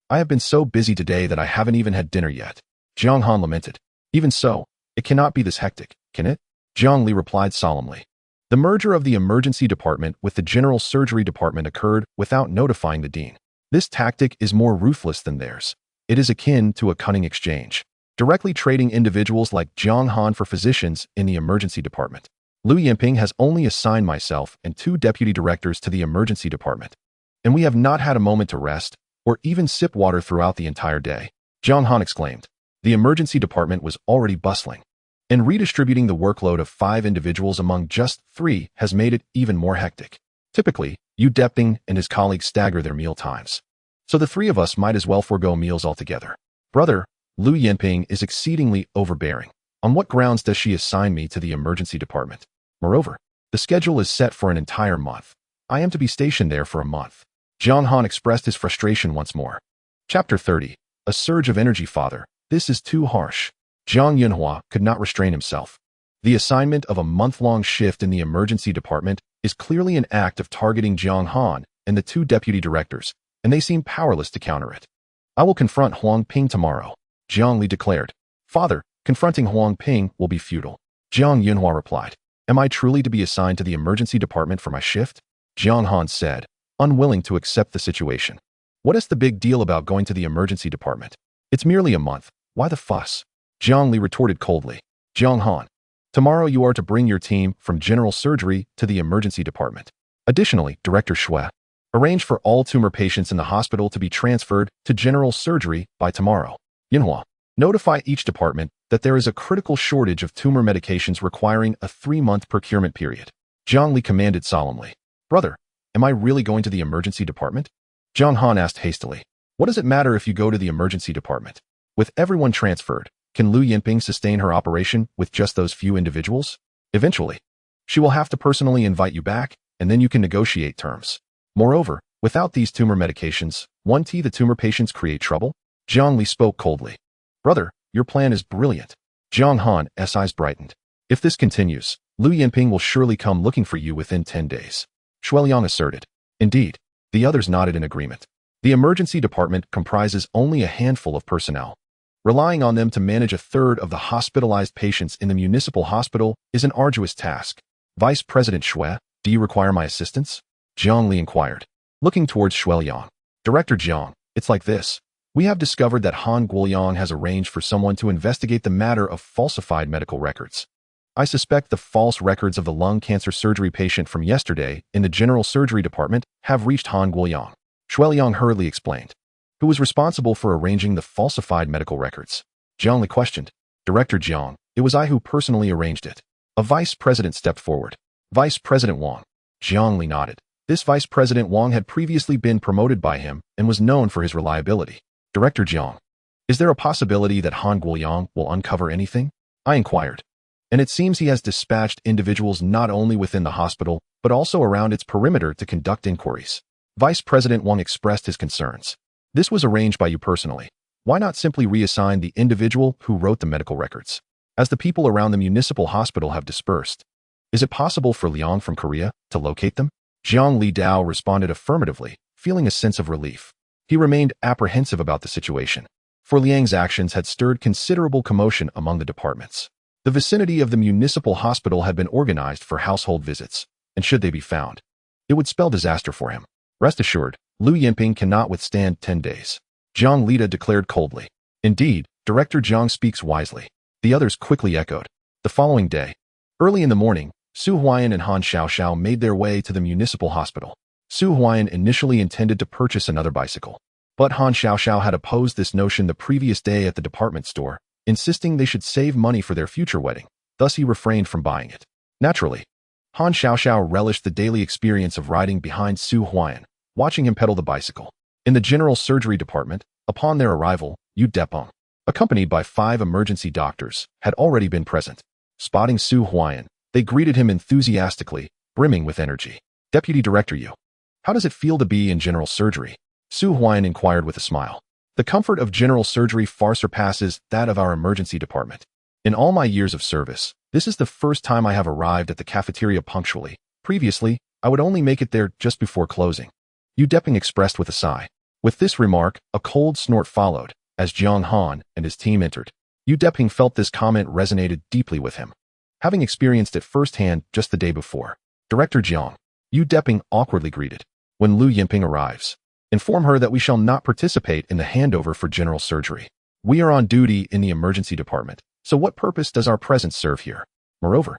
Speaker 1: I have been so busy today that I haven't even had dinner yet. Jiang Han lamented. Even so, It cannot be this hectic, can it? Jiang Li replied solemnly. The merger of the emergency department with the general surgery department occurred without notifying the dean. This tactic is more ruthless than theirs. It is akin to a cunning exchange, directly trading individuals like Jiang Han for physicians in the emergency department. Lu Yinping has only assigned myself and 2 deputy directors to the emergency department, and we have not had a moment to rest or even sip water throughout the entire day. Jiang Han exclaimed. The emergency department was already bustling, and redistributing the workload of 5 individuals among just 3 has made it even more hectic. Typically, Yu Deping and his colleagues stagger their meal times, so the 3 of us might as well forego meals altogether. Brother, Lu Yinping is exceedingly overbearing. On what grounds does she assign me to the emergency department? Moreover, the schedule is set for an entire month. I am to be stationed there for a month. Jiang Han expressed his frustration once more. Chapter 30. A surge of energy. Father, this is too harsh. Jiang Yunhua could not restrain himself. The assignment of a month-long shift in the emergency department is clearly an act of targeting Jiang Han and the 2 deputy directors, and they seem powerless to counter it. I will confront Huang Ping tomorrow, Jiang Li declared. Father, confronting Huang Ping will be futile. Jiang Yunhua replied. Am I truly to be assigned to the emergency department for my shift? Jiang Han said, unwilling to accept the situation. What is the big deal about going to the emergency department? It's merely a month. Why the fuss? Jiang Li retorted coldly. Jiang Han, tomorrow you are to bring your team from general surgery to the emergency department. Additionally, Director Shui, arrange for all tumor patients in the hospital to be transferred to general surgery by tomorrow. Yinhua, notify each department that there is a critical shortage of tumor medications requiring a 3-month procurement period. Jiang Li commanded solemnly. Brother, am I really going to the emergency department? Jiang Han asked hastily. What does it matter if you go to the emergency department? With everyone transferred, can Lu Yinping sustain her operation with just those few individuals? Eventually, she will have to personally invite you back, and then you can negotiate terms. Moreover, without these tumor medications, won't the tumor patients create trouble? Jiang Li spoke coldly. Brother, your plan is brilliant. Jiang Han's eyes brightened. If this continues, Lu Yinping will surely come looking for you within 10 days. Shuiliang asserted. Indeed. The others nodded in agreement. The emergency department comprises only a handful of personnel. Relying on them to manage a third of the hospitalized patients in the municipal hospital is an arduous task. Vice President Shui, do you require my assistance? Jiang Li inquired, looking towards Shuiliang. Director Jiang, it's like this. We have discovered that Han Guoliang has arranged for someone to investigate the matter of falsified medical records. I suspect the false records of the lung cancer surgery patient from yesterday in the general surgery department have reached Han Guoliang. Shuiliang hurriedly explained. Who was responsible for arranging the falsified medical records? Jiang Li questioned. Director Jiang, it was I who personally arranged it. A vice president stepped forward. Vice President Wang. Jiang Li nodded. This Vice President Wang had previously been promoted by him and was known for his reliability. Director Jiang, is there a possibility that Han Guoliang will uncover anything? I inquired. And it seems he has dispatched individuals not only within the hospital, but also around its perimeter to conduct inquiries. Vice President Wang expressed his concerns. This was arranged by you personally. Why not simply reassign the individual who wrote the medical records? As the people around the municipal hospital have dispersed, is it possible for Liang from Korea to locate them? Jiang Li Dao responded affirmatively, feeling a sense of relief. He remained apprehensive about the situation, for Liang's actions had stirred considerable commotion among the departments. The vicinity of the municipal hospital had been organized for household visits, and should they be found, it would spell disaster for him. Rest assured, Lu Yinping cannot withstand 10 days. Jiang Lida declared coldly. Indeed, Director Jiang speaks wisely. The others quickly echoed. The following day, early in the morning, Su Huaian and Han Xiaoxiao made their way to the municipal hospital. Su Huaian initially intended to purchase another bicycle, but Han Xiaoxiao had opposed this notion the previous day at the department store, insisting they should save money for their future wedding. Thus he refrained from buying it. Naturally, Han Xiaoxiao relished the daily experience of riding behind Su Huaian, watching him pedal the bicycle. In the general surgery department, upon their arrival, Yu Depeng, accompanied by 5 emergency doctors, had already been present. Spotting Su Huaian, they greeted him enthusiastically, brimming with energy. Deputy Director Yu, how does it feel to be in general surgery? Su Huaian inquired with a smile. The comfort of general surgery far surpasses that of our emergency department. In all my years of service, this is the first time I have arrived at the cafeteria punctually. Previously, I would only make it there just before closing. Yu Depeng expressed with a sigh. With this remark, a cold snort followed, as Jiang Han and his team entered. Yu Deping felt this comment resonated deeply with him, having experienced it firsthand just the day before. Director Jiang, Yu Deping awkwardly greeted. When Lu Yinping arrives, inform her that we shall not participate in the handover for general surgery. We are on duty in the emergency department, so what purpose does our presence serve here? Moreover,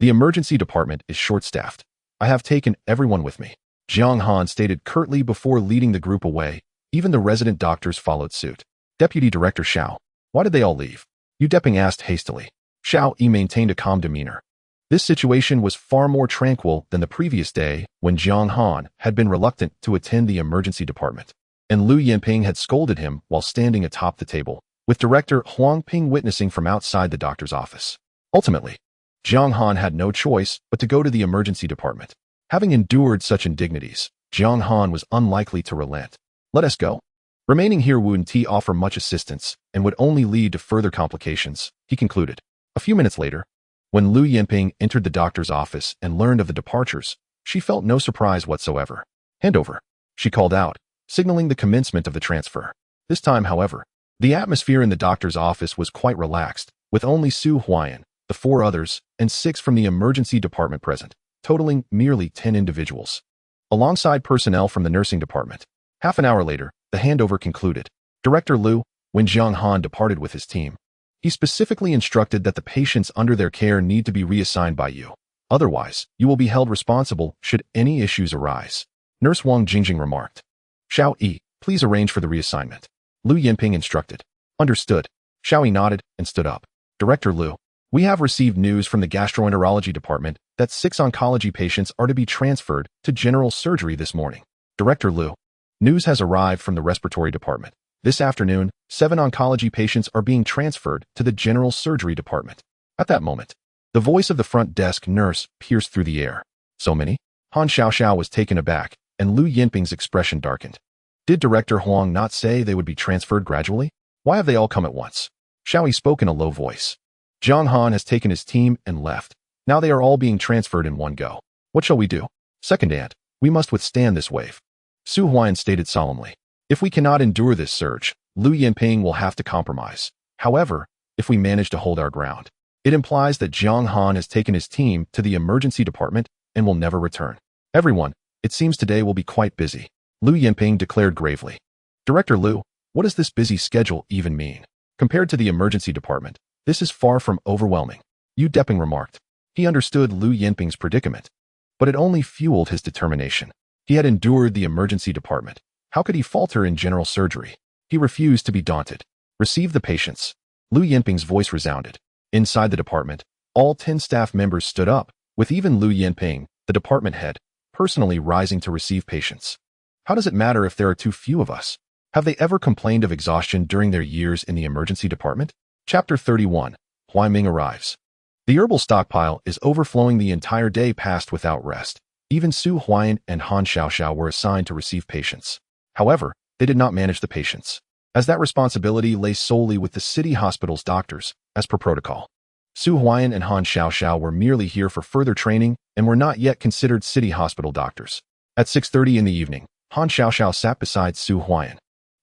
Speaker 1: the emergency department is short-staffed. I have taken everyone with me. Jiang Han stated curtly before leading the group away. Even the resident doctors followed suit. Deputy Director Xiao, why did they all leave? Yu Deping asked hastily. Xiao Yi maintained a calm demeanor. This situation was far more tranquil than the previous day when Jiang Han had been reluctant to attend the emergency department, and Lu Yinping had scolded him while standing atop the table, with Director Huang Ping witnessing from outside the doctor's office. Ultimately, Jiang Han had no choice but to go to the emergency department. Having endured such indignities, Jiang Han was unlikely to relent. Let us go. Remaining here wouldn't offer much assistance and would only lead to further complications, he concluded. A few minutes later, when Lu Yinping entered the doctor's office and learned of the departures, she felt no surprise whatsoever. Handover, she called out, signaling the commencement of the transfer. This time, however, the atmosphere in the doctor's office was quite relaxed, with only Su Huaian, the 4 others, and 6 from the emergency department present, totaling merely 10 individuals, alongside personnel from the nursing department. Half an hour later, the handover concluded. Director Lu, when Jiang Han departed with his team, he specifically instructed that the patients under their care need to be reassigned by you. Otherwise, you will be held responsible should any issues arise. Nurse Wang Jingjing remarked. Xiao Yi, please arrange for the reassignment. Lu Yinping instructed. Understood. Xiao Yi nodded and stood up. Director Lu, we have received news from the gastroenterology department that 6 oncology patients are to be transferred to general surgery this morning. Director Lu, news has arrived from the respiratory department. This afternoon, 7 oncology patients are being transferred to the general surgery department. At that moment, the voice of the front desk nurse pierced through the air. So many? Han Xiaoxiao was taken aback, and Lu Yinping's expression darkened. Did Director Huang not say they would be transferred gradually? Why have they all come at once? Xiao Yi spoke in a low voice. Jiang Han has taken his team and left. Now they are all being transferred in one go. What shall we do? Second aunt, we must withstand this wave. Su Huaiyan stated solemnly. If we cannot endure this surge, Lu Yinping will have to compromise. However, if we manage to hold our ground, it implies that Jiang Han has taken his team to the emergency department and will never return. Everyone, it seems today will be quite busy, Lu Yinping declared gravely. Director Lu, what does this busy schedule even mean? Compared to the emergency department, this is far from overwhelming, Yu Deping remarked. He understood Lu Yinping's predicament, but it only fueled his determination. He had endured the emergency department. How could he falter in general surgery? He refused to be daunted. Receive the patients. Lu Yinping's voice resounded. Inside the department, all 10 staff members stood up, with even Lu Yinping, the department head, personally rising to receive patients. How does it matter if there are too few of us? Have they ever complained of exhaustion during their years in the emergency department? Chapter 31. Huaian arrives. The herbal stockpile is overflowing. The entire day passed without rest. Even Su Huaiyan and Han Xiaoxiao were assigned to receive patients. However, they did not manage the patients, as that responsibility lay solely with the city hospital's doctors, as per protocol. Su Huaiyan and Han Xiaoxiao were merely here for further training and were not yet considered city hospital doctors. At 6:30 in the evening, Han Xiaoxiao sat beside Su Huaiyan,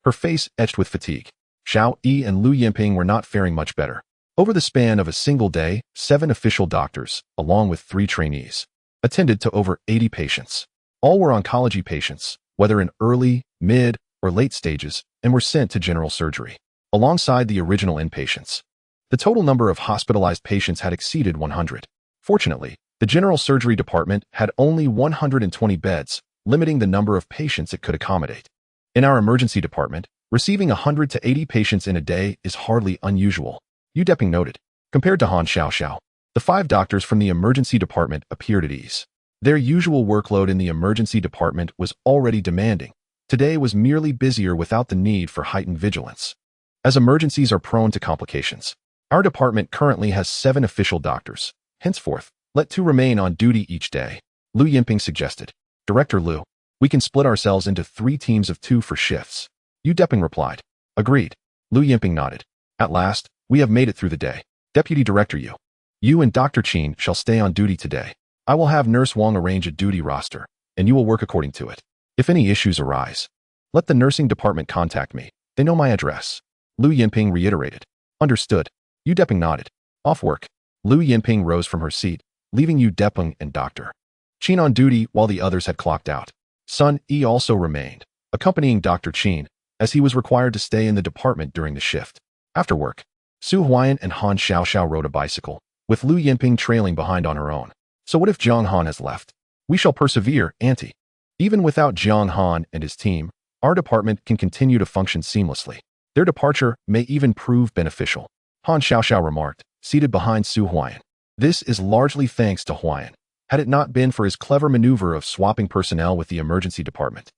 Speaker 1: her face etched with fatigue. Xiao Yi and Lu Yinping were not faring much better. Over the span of a single day, 7 official doctors, along with 3 trainees, attended to over 80 patients. All were oncology patients, whether in early, mid, or late stages, and were sent to general surgery, alongside the original inpatients. The total number of hospitalized patients had exceeded 100. Fortunately, the general surgery department had only 120 beds, limiting the number of patients it could accommodate. In our emergency department, receiving 100 to 80 patients in a day is hardly unusual, Yu Deping noted. Compared to Han Xiaoxiao, the 5 doctors from the emergency department appeared at ease. Their usual workload in the emergency department was already demanding. Today was merely busier without the need for heightened vigilance, as emergencies are prone to complications. Our department currently has 7 official doctors. Henceforth, let 2 remain on duty each day, Lu Yinping suggested. Director Lu, we can split ourselves into 3 teams of 2 for shifts, Yu Deping replied. Agreed. Lu Yinping nodded. At last, we have made it through the day. Deputy Director Yu. You and Dr. Qin shall stay on duty today. I will have Nurse Wang arrange a duty roster, and you will work according to it. If any issues arise, let the nursing department contact me. They know my address, Lu Yinping reiterated. Understood. Yu Deping nodded. Off work. Lu Yinping rose from her seat, leaving Yu Deping and Dr. Qin on duty while the others had clocked out. Sun Yi also remained, accompanying Dr. Qin, as he was required to stay in the department during the shift. After work, Su Huaiyan and Han Xiaoxiao rode a bicycle, with Lu Yinping trailing behind on her own. So what if Jiang Han has left? We shall persevere, Auntie. Even without Jiang Han and his team, our department can continue to function seamlessly. Their departure may even prove beneficial. Han Xiaoxiao remarked, seated behind Su Huaiyan. This is largely thanks to Huaiyan. Had it not been for his clever maneuver of swapping personnel with the emergency department,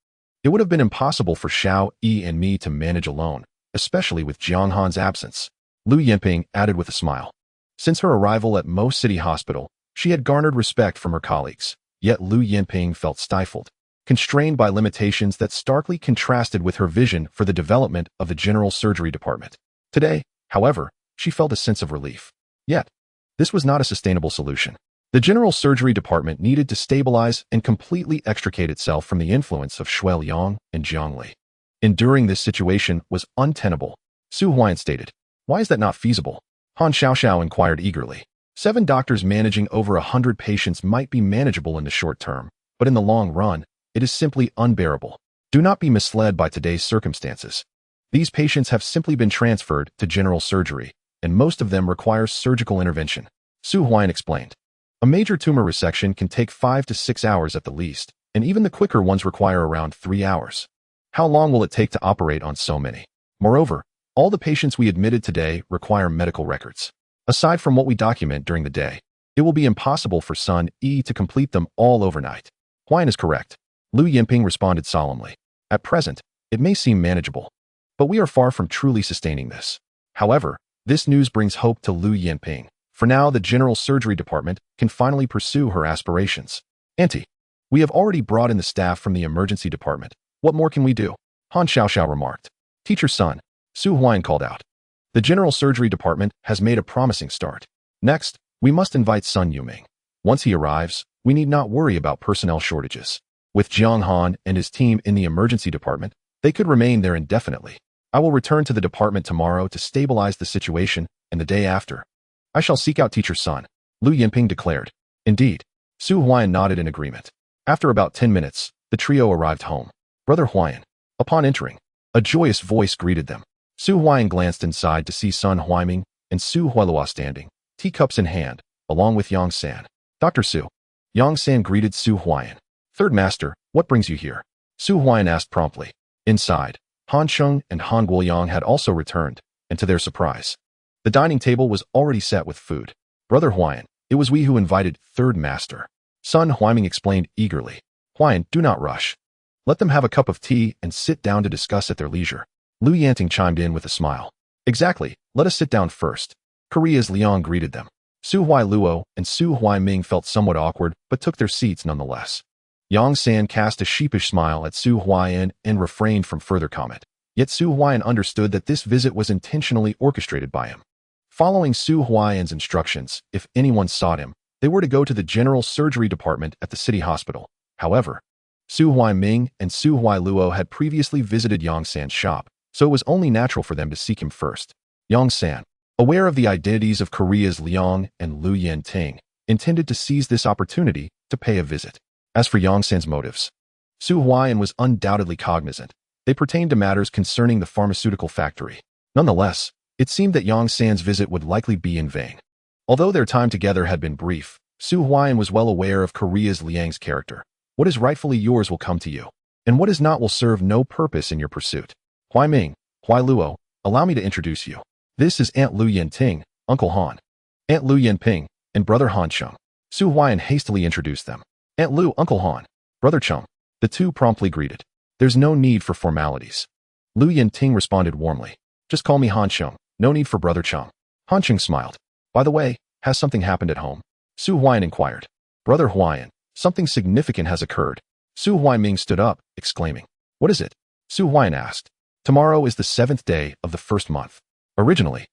Speaker 1: it would have been impossible for Xiao Yi and me to manage alone, especially with Jiang Han's absence. Lu Yinping added with a smile. Since her arrival at Mo City Hospital, she had garnered respect from her colleagues, yet Lu Yinping felt stifled, constrained by limitations that starkly contrasted with her vision for the development of the general surgery department. Today, however, she felt a sense of relief. Yet, this was not a sustainable solution. The general surgery department needed to stabilize and completely extricate itself from the influence of Shui Liang and Jiang Li. Enduring this situation was untenable. Su Huaiyan stated. Why is that not feasible? Han Xiaoxiao inquired eagerly. 7 doctors managing over 100 patients might be manageable in the short term, but in the long run, it is simply unbearable. Do not be misled by today's circumstances. These patients have simply been transferred to general surgery, and most of them require surgical intervention. Su Huaiyan explained. A major tumor resection can take 5 to 6 hours at the least, and even the quicker ones require around 3 hours. How long will it take to operate on so many? Moreover, all the patients we admitted today require medical records. Aside from what we document during the day, it will be impossible for Sun Yi to complete them all overnight. Huaiyan is correct. Lu Yinping responded solemnly. At present, it may seem manageable, but we are far from truly sustaining this. However, this news brings hope to Lu Yinping. For now, the general surgery department can finally pursue her aspirations. Auntie, we have already brought in the staff from the emergency department. What more can we do? Han Xiaoxiao remarked. Teacher Sun, Su Huaiyan called out. The general surgery department has made a promising start. Next, we must invite Sun Yuming. Once he arrives, we need not worry about personnel shortages. With Jiang Han and his team in the emergency department, they could remain there indefinitely. I will return to the department tomorrow to stabilize the situation, and the day after, I shall seek out Teacher Sun, Lu Yinping declared. Indeed. Su Huaiyan nodded in agreement. After about 10 minutes, the trio arrived home. Brother Huaiyan. Upon entering, a joyous voice greeted them. Su Huaiyan glanced inside to see Sun Huaiming and Su Huailua standing, teacups in hand, along with Yang San. Dr. Su. Yang San greeted Su Huaiyan. Third Master, what brings you here? Su Huaiyan asked promptly. Inside, Han Cheng and Han Guoyang had also returned, and to their surprise, the dining table was already set with food. Brother Huaiyan, it was we who invited Third Master. Sun Huaiming explained eagerly. Huaiyan, do not rush. Let them have a cup of tea and sit down to discuss at their leisure. Lu Yanting chimed in with a smile. Exactly, let us sit down first. Korea's Liang greeted them. Su Huai Luo and Su Huai Ming felt somewhat awkward, but took their seats nonetheless. Yang San cast a sheepish smile at Su Huaiyan and refrained from further comment. Yet Su Huaiyan understood that this visit was intentionally orchestrated by him. Following Su Huaiyan's instructions, if anyone sought him, they were to go to the general surgery department at the city hospital. However, Su Huai Ming and Su Huai Luo had previously visited Yang San's shop, so it was only natural for them to seek him first. Yang San, aware of the identities of Korea's Liang and Lu Yinting, intended to seize this opportunity to pay a visit. As for Yang San's motives, Su Huaiyan was undoubtedly cognizant. They pertained to matters concerning the pharmaceutical factory. Nonetheless, it seemed that Yang San's visit would likely be in vain. Although their time together had been brief, Su Huaiyan was well aware of Korea's Liang's character. What is rightfully yours will come to you, and what is not will serve no purpose in your pursuit. Huai Ming, Huai Luo, allow me to introduce you. This is Aunt Lu Yinting, Uncle Han. Aunt Lu Yinping, and Brother Han Chung. Su Huaiyan hastily introduced them. Aunt Lu, Uncle Han, Brother Chung. The two promptly greeted. There's no need for formalities. Lu Yinting responded warmly. Just call me Han Chung. No need for Brother Chung. Han Chung smiled. By the way, has something happened at home? Su Huaiyan inquired. Brother Huaiyan, something significant has occurred. Su Huaiming stood up, exclaiming. What is it? Su Huaiyan asked. Tomorrow is the 7th day of the first month. Originally,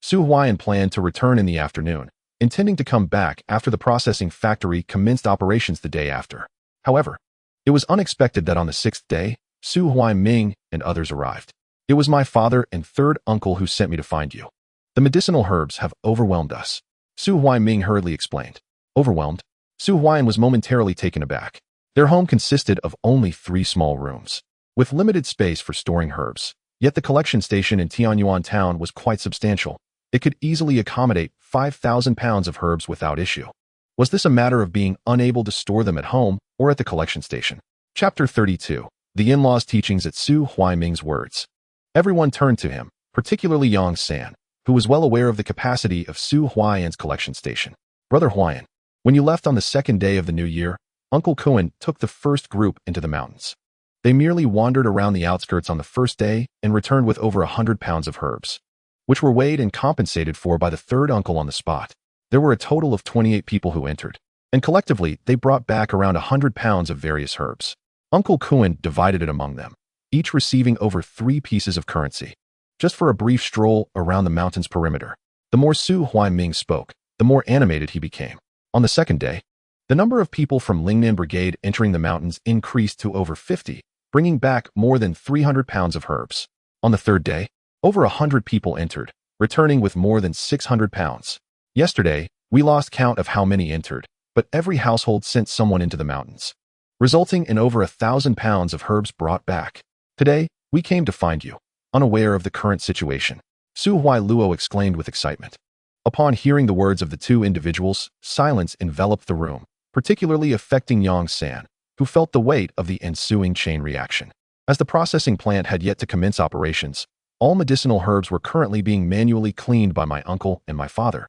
Speaker 1: Su Huaiyan planned to return in the afternoon, intending to come back after the processing factory commenced operations the day after. However, it was unexpected that on the 6th day, Su Huaiming and others arrived. It was my father and third uncle who sent me to find you. The medicinal herbs have overwhelmed us, Su Huaiming hurriedly explained. Overwhelmed? Su Huaian was momentarily taken aback. Their home consisted of only 3 small rooms, with limited space for storing herbs. Yet the collection station in Tianyuan town was quite substantial. It could easily accommodate 5,000 pounds of herbs without issue. Was this a matter of being unable to store them at home or at the collection station? Chapter 32. The in-laws' teachings at Su Huaiming's words. Everyone turned to him, particularly Yang San, who was well aware of the capacity of Su Huaiyan's collection station. Brother Huaiyan, when you left on the 2nd day of the new year, Uncle Kuan took the first group into the mountains. They merely wandered around the outskirts on the first day and returned with over 100 pounds of herbs, which were weighed and compensated for by the 3rd uncle on the spot. There were a total of 28 people who entered, and collectively they brought back around 100 pounds of various herbs. Uncle Kuan divided it among them, each receiving over 3 pieces of currency, just for a brief stroll around the mountain's perimeter. The more Su Huaiming spoke, the more animated he became. On the 2nd day, the number of people from Lingnan Brigade entering the mountains increased to over 50, bringing back more than 300 pounds of herbs. On the 3rd day, over 100 people entered, returning with more than 600 pounds. Yesterday, we lost count of how many entered, but every household sent someone into the mountains, resulting in over 1,000 pounds of herbs brought back. Today, we came to find you, unaware of the current situation, Su Huailuo exclaimed with excitement. Upon hearing the words of the 2 individuals, silence enveloped the room, particularly affecting Yang San, who felt the weight of the ensuing chain reaction. As the processing plant had yet to commence operations, all medicinal herbs were currently being manually cleaned by my uncle and my father,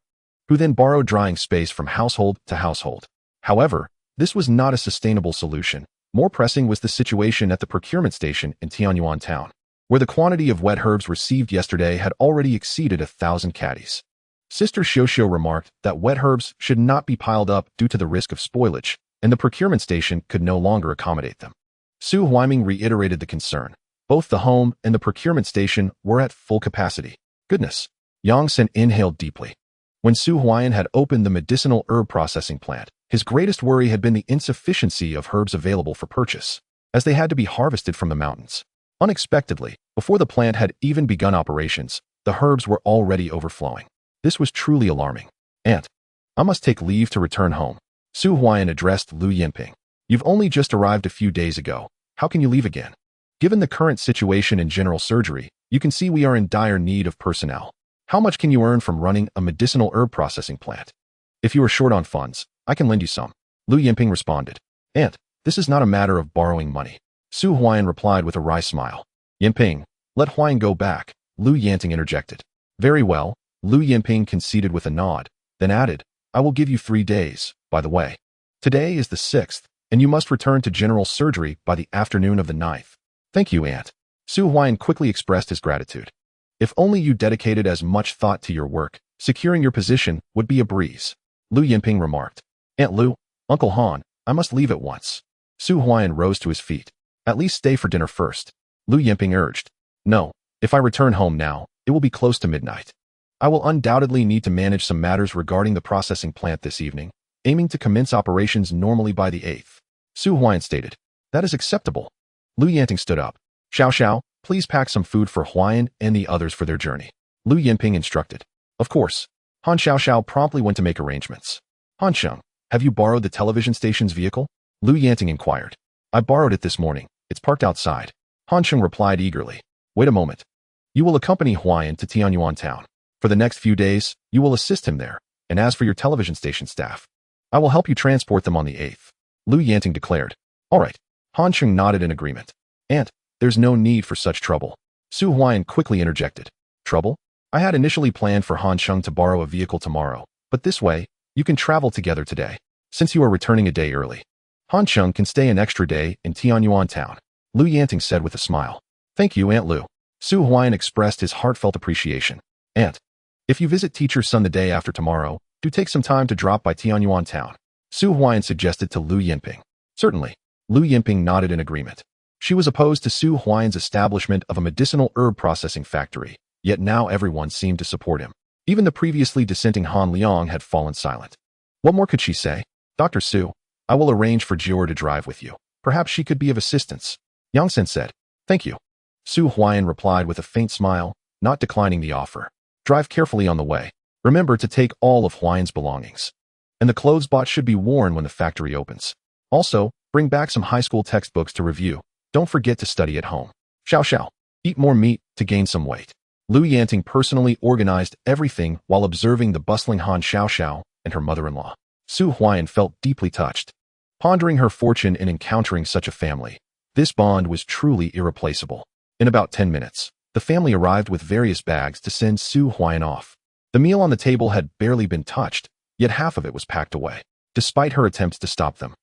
Speaker 1: who then borrowed drying space from household to household. However, this was not a sustainable solution. More pressing was the situation at the procurement station in Tianyuan town, where the quantity of wet herbs received yesterday had already exceeded 1,000 caddies. Sister Xiuxiu remarked that wet herbs should not be piled up due to the risk of spoilage, and the procurement station could no longer accommodate them. Su Huaiming reiterated the concern. Both the home and the procurement station were at full capacity. Goodness. Yang San inhaled deeply. When Su Huaiyan had opened the medicinal herb processing plant, his greatest worry had been the insufficiency of herbs available for purchase, as they had to be harvested from the mountains. Unexpectedly, before the plant had even begun operations, the herbs were already overflowing. This was truly alarming. Aunt, I must take leave to return home. Su Huaiyan addressed Lu Yinping. You've only just arrived a few days ago. How can you leave again? Given the current situation in general surgery, you can see we are in dire need of personnel. How much can you earn from running a medicinal herb processing plant? If you are short on funds, I can lend you some. Lu Yinping responded. Aunt, this is not a matter of borrowing money. Su Huaiyan replied with a wry smile. Yinping, let Huaiyan go back, Lu Yanting interjected. Very well, Lu Yinping conceded with a nod, then added, I will give you 3 days, by the way. Today is the 6th, and you must return to general surgery by the afternoon of the 9th. Thank you, Aunt. Su Huaiyan quickly expressed his gratitude. If only you dedicated as much thought to your work, securing your position would be a breeze. Lu Yinping remarked. Aunt Lu, Uncle Han, I must leave at once. Su Huaiyan rose to his feet. At least stay for dinner first. Lu Yinping urged. No, if I return home now, it will be close to midnight. I will undoubtedly need to manage some matters regarding the processing plant this evening, aiming to commence operations normally by the 8th. Su Huaiyan stated. That is acceptable. Lu Yanting stood up. Xiao, please pack some food for Huaiyan and the others for their journey. Lu Yinping instructed. Of course. Han Xiao promptly went to make arrangements. Han Sheng, have you borrowed the television station's vehicle? Lu Yanting inquired. I borrowed it this morning. It's parked outside. Han Sheng replied eagerly. Wait a moment. You will accompany Huaiyan to Tianyuan town. For the next few days, you will assist him there, and as for your television station staff, I will help you transport them on the 8th. Lu Yanting declared. All right. Han Sheng nodded in agreement. Aunt, there's no need for such trouble. Su Huaiyan quickly interjected. Trouble? I had initially planned for Han Sheng to borrow a vehicle tomorrow, but this way, you can travel together today, since you are returning a day early. Han Sheng can stay an extra day in Tianyuan town, Lu Yanting said with a smile. Thank you, Aunt Lu. Su Huaiyan expressed his heartfelt appreciation. Aunt, if you visit teacher's son the day after tomorrow, do take some time to drop by Tianyuan town, Su Huaiyan suggested to Lu Yinping. Certainly. Lu Yinping nodded in agreement. She was opposed to Su Huaiyan's establishment of a medicinal herb processing factory, yet now everyone seemed to support him. Even the previously dissenting Han Liang had fallen silent. What more could she say? Dr. Su, I will arrange for Jior to drive with you. Perhaps she could be of assistance. Yang Sen said. Thank you. Su Huaiyan replied with a faint smile, not declining the offer. Drive carefully on the way. Remember to take all of Huaian's belongings. And the clothes bought should be worn when the factory opens. Also, bring back some high school textbooks to review. Don't forget to study at home. Xiao Xiao. Eat more meat to gain some weight. Lu Yanting personally organized everything while observing the bustling Han Xiao Xiao and her mother-in-law. Su Huaiyan felt deeply touched. Pondering her fortune in encountering such a family, this bond was truly irreplaceable. In about 10 minutes, the family arrived with various bags to send Su Huaiyan off. The meal on the table had barely been touched, yet half of it was packed away. Despite her attempts to stop them,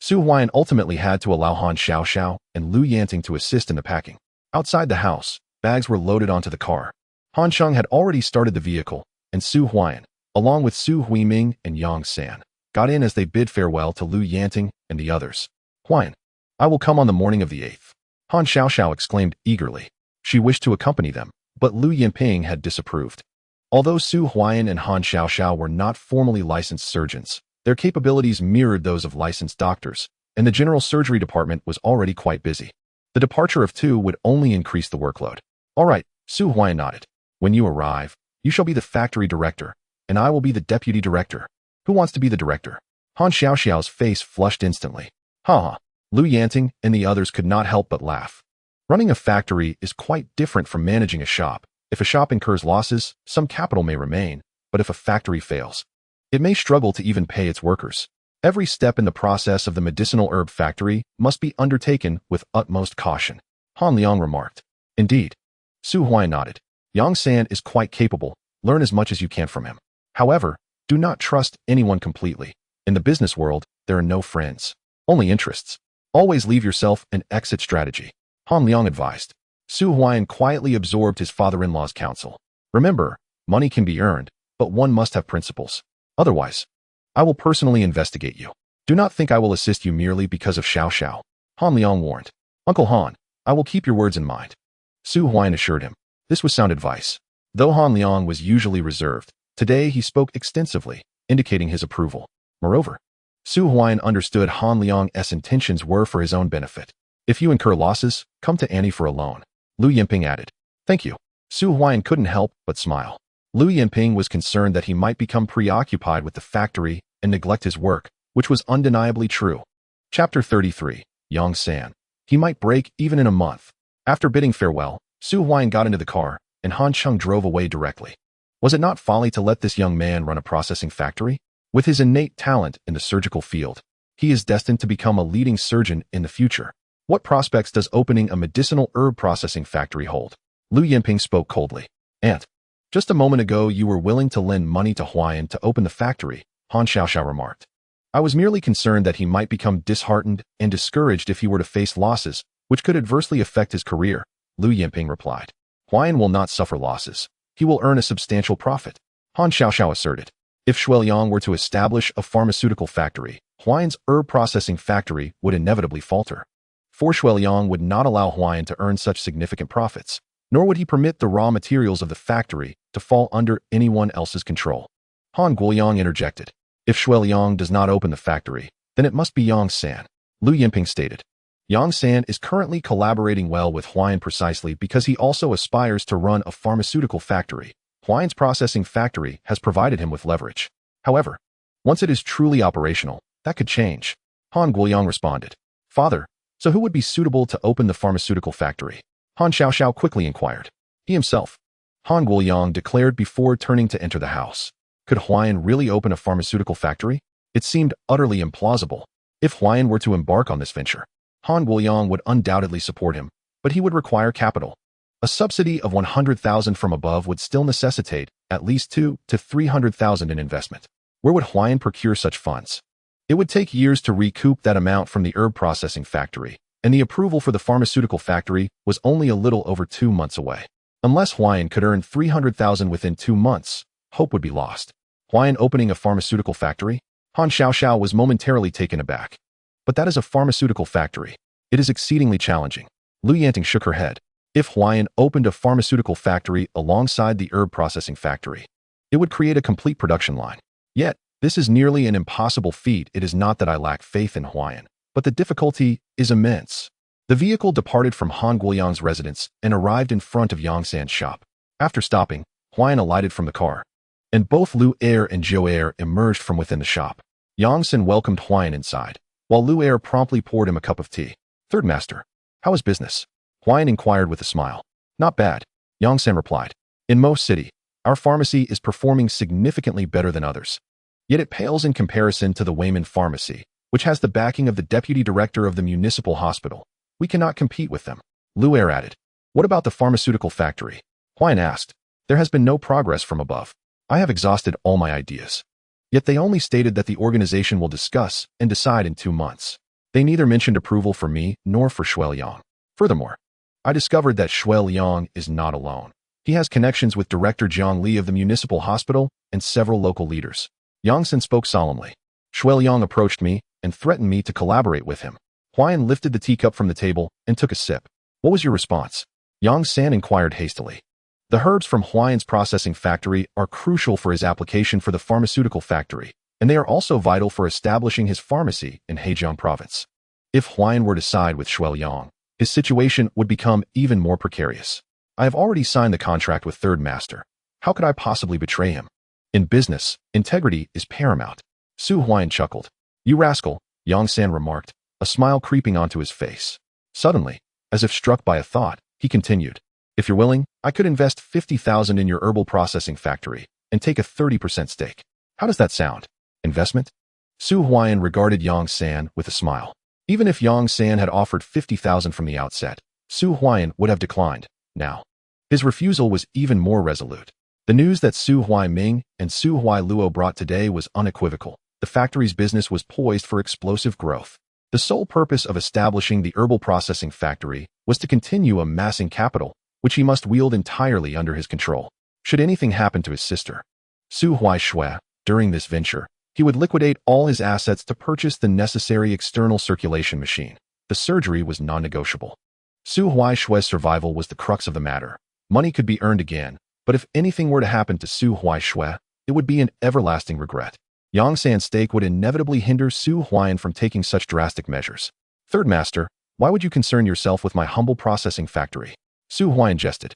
Speaker 1: Su Huaiyan ultimately had to allow Han Xiao Xiao and Lu Yanting to assist in the packing. Outside the house, bags were loaded onto the car. Han Sheng had already started the vehicle, and Su Huaiyan, along with Su Huiming and Yang San, got in as they bid farewell to Lu Yanting and the others. Huaiyan, I will come on the morning of the 8th. Han Xiao Xiao exclaimed eagerly. She wished to accompany them, but Lu Yinping had disapproved. Although Su Huaiyan and Han Xiao Xiao were not formally licensed surgeons, their capabilities mirrored those of licensed doctors, and the general surgery department was already quite busy. The departure of two would only increase the workload. All right, Su Huaiyan nodded. When you arrive, you shall be the factory director, and I will be the deputy director. Who wants to be the director? Han Xiao Xiao's face flushed instantly. Ha ha. Lu Yanting and the others could not help but laugh. Running a factory is quite different from managing a shop. If a shop incurs losses, some capital may remain, but if a factory fails, it may struggle to even pay its workers. Every step in the process of the medicinal herb factory must be undertaken with utmost caution, Han Liang remarked. Indeed. Su Huaiyan nodded. Yang San is quite capable. Learn as much as you can from him. However, do not trust anyone completely. In the business world, there are no friends, only interests. Always leave yourself an exit strategy, Han Liang advised. Su Huaiyan quietly absorbed his father-in-law's counsel. Remember, money can be earned, but one must have principles. Otherwise, I will personally investigate you. Do not think I will assist you merely because of Xiao Xiao, Han Liang warned. Uncle Han, I will keep your words in mind. Su Huaiyan assured him. This was sound advice. Though Han Liang was usually reserved, today he spoke extensively, indicating his approval. Moreover, Su Huaiyan understood Han Liang's intentions were for his own benefit. If you incur losses, come to Annie for a loan. Lu Yinping added. Thank you. Su Huaiyan couldn't help but smile. Lu Yinping was concerned that he might become preoccupied with the factory and neglect his work, which was undeniably true. Chapter 33. Yang San. He might break even in a month. After bidding farewell, Su Huaiyan got into the car, and Han Cheng drove away directly. Was it not folly to let this young man run a processing factory? With his innate talent in the surgical field, he is destined to become a leading surgeon in the future. What prospects does opening a medicinal herb processing factory hold? Lu Yinping spoke coldly. Aunt, just a moment ago you were willing to lend money to Huaiyan to open the factory, Han Xiao Xiao remarked. I was merely concerned that he might become disheartened and discouraged if he were to face losses, which could adversely affect his career, Lu Yinping replied. Huaiyan will not suffer losses. He will earn a substantial profit, Han Xiao Xiao asserted. If Shuiliang were to establish a pharmaceutical factory, Huaiyan's herb processing factory would inevitably falter. For Shuiliang would not allow Huaiyan to earn such significant profits, nor would he permit the raw materials of the factory to fall under anyone else's control. Han Guoyang interjected. If Shuiliang does not open the factory, then it must be Yang San, Lu Yinping stated. Yang San is currently collaborating well with Huaiyan precisely because he also aspires to run a pharmaceutical factory. Huaiyan's processing factory has provided him with leverage. However, once it is truly operational, that could change. Han Guoyang responded. Father, so who would be suitable to open the pharmaceutical factory? Han Xiao Xiao quickly inquired. He himself, Han Guoyang declared before turning to enter the house. Could Huaiyan really open a pharmaceutical factory? It seemed utterly implausible. If Huaiyan were to embark on this venture, Han Guoyang would undoubtedly support him, but he would require capital. A subsidy of 100,000 from above would still necessitate at least 200,000 to 300,000 in investment. Where would Huaiyan procure such funds? It would take years to recoup that amount from the herb processing factory, and the approval for the pharmaceutical factory was only a little over 2 months away. Unless Huaiyan could earn 300,000 within 2 months, hope would be lost. Huaiyan opening a pharmaceutical factory? Han Xiao Xiao was momentarily taken aback. But that is a pharmaceutical factory. It is exceedingly challenging. Lu Yanting shook her head. If Huaiyan opened a pharmaceutical factory alongside the herb processing factory, it would create a complete production line. Yet, this is nearly an impossible feat. It is not that I lack faith in Huaiyan, but the difficulty is immense. The vehicle departed from Han Guoyang's residence and arrived in front of Yang San's shop. After stopping, Huaian alighted from the car, and both Lu Er and Zhou Er emerged from within the shop. Yang San welcomed Huaian inside, while Lu Er promptly poured him a cup of tea. "Third master, how is business?" Huaian inquired with a smile. "Not bad," Yang San replied. "In most city, our pharmacy is performing significantly better than others. Yet it pales in comparison to the Huaian pharmacy, which has the backing of the deputy director of the municipal hospital. We cannot compete with them." Lu Er added. "What about the pharmaceutical factory?" Huaian asked. "There has been no progress from above. I have exhausted all my ideas. Yet they only stated that the organization will discuss and decide in 2 months. They neither mentioned approval for me nor for Huaian. Furthermore, I discovered that Huaian is not alone. He has connections with Director Jiang Li of the municipal hospital and several local leaders." Yang San spoke solemnly. "Huaian approached me and threatened me to collaborate with him." Huaian lifted the teacup from the table and took a sip. "What was your response?" Yang San inquired hastily. "The herbs from Huaian's processing factory are crucial for his application for the pharmaceutical factory, and they are also vital for establishing his pharmacy in Hejiang province. If Huaian were to side with Huaian, his situation would become even more precarious. I have already signed the contract with Third Master. How could I possibly betray him? In business, integrity is paramount." Su Huaian chuckled. "You rascal," Yang San remarked, a smile creeping onto his face. Suddenly, as if struck by a thought, he continued, "If you're willing, I could invest 50,000 in your herbal processing factory and take a 30% stake. How does that sound? Investment?" Su Huaian regarded Yang San with a smile. Even if Yang San had offered 50,000 from the outset, Su Huaian would have declined. Now, his refusal was even more resolute. The news that Su Huaiming and Su Huailuo brought today was unequivocal. The factory's business was poised for explosive growth. The sole purpose of establishing the herbal processing factory was to continue amassing capital, which he must wield entirely under his control. Should anything happen to his sister, Su Huaishui, during this venture, he would liquidate all his assets to purchase the necessary external circulation machine. The surgery was non-negotiable. Su Huaishui's survival was the crux of the matter. Money could be earned again, but if anything were to happen to Su Huaishui, it would be an everlasting regret. Yang San's stake would inevitably hinder Su Huaian from taking such drastic measures. "Third Master, why would you concern yourself with my humble processing factory?" Su Huaian jested.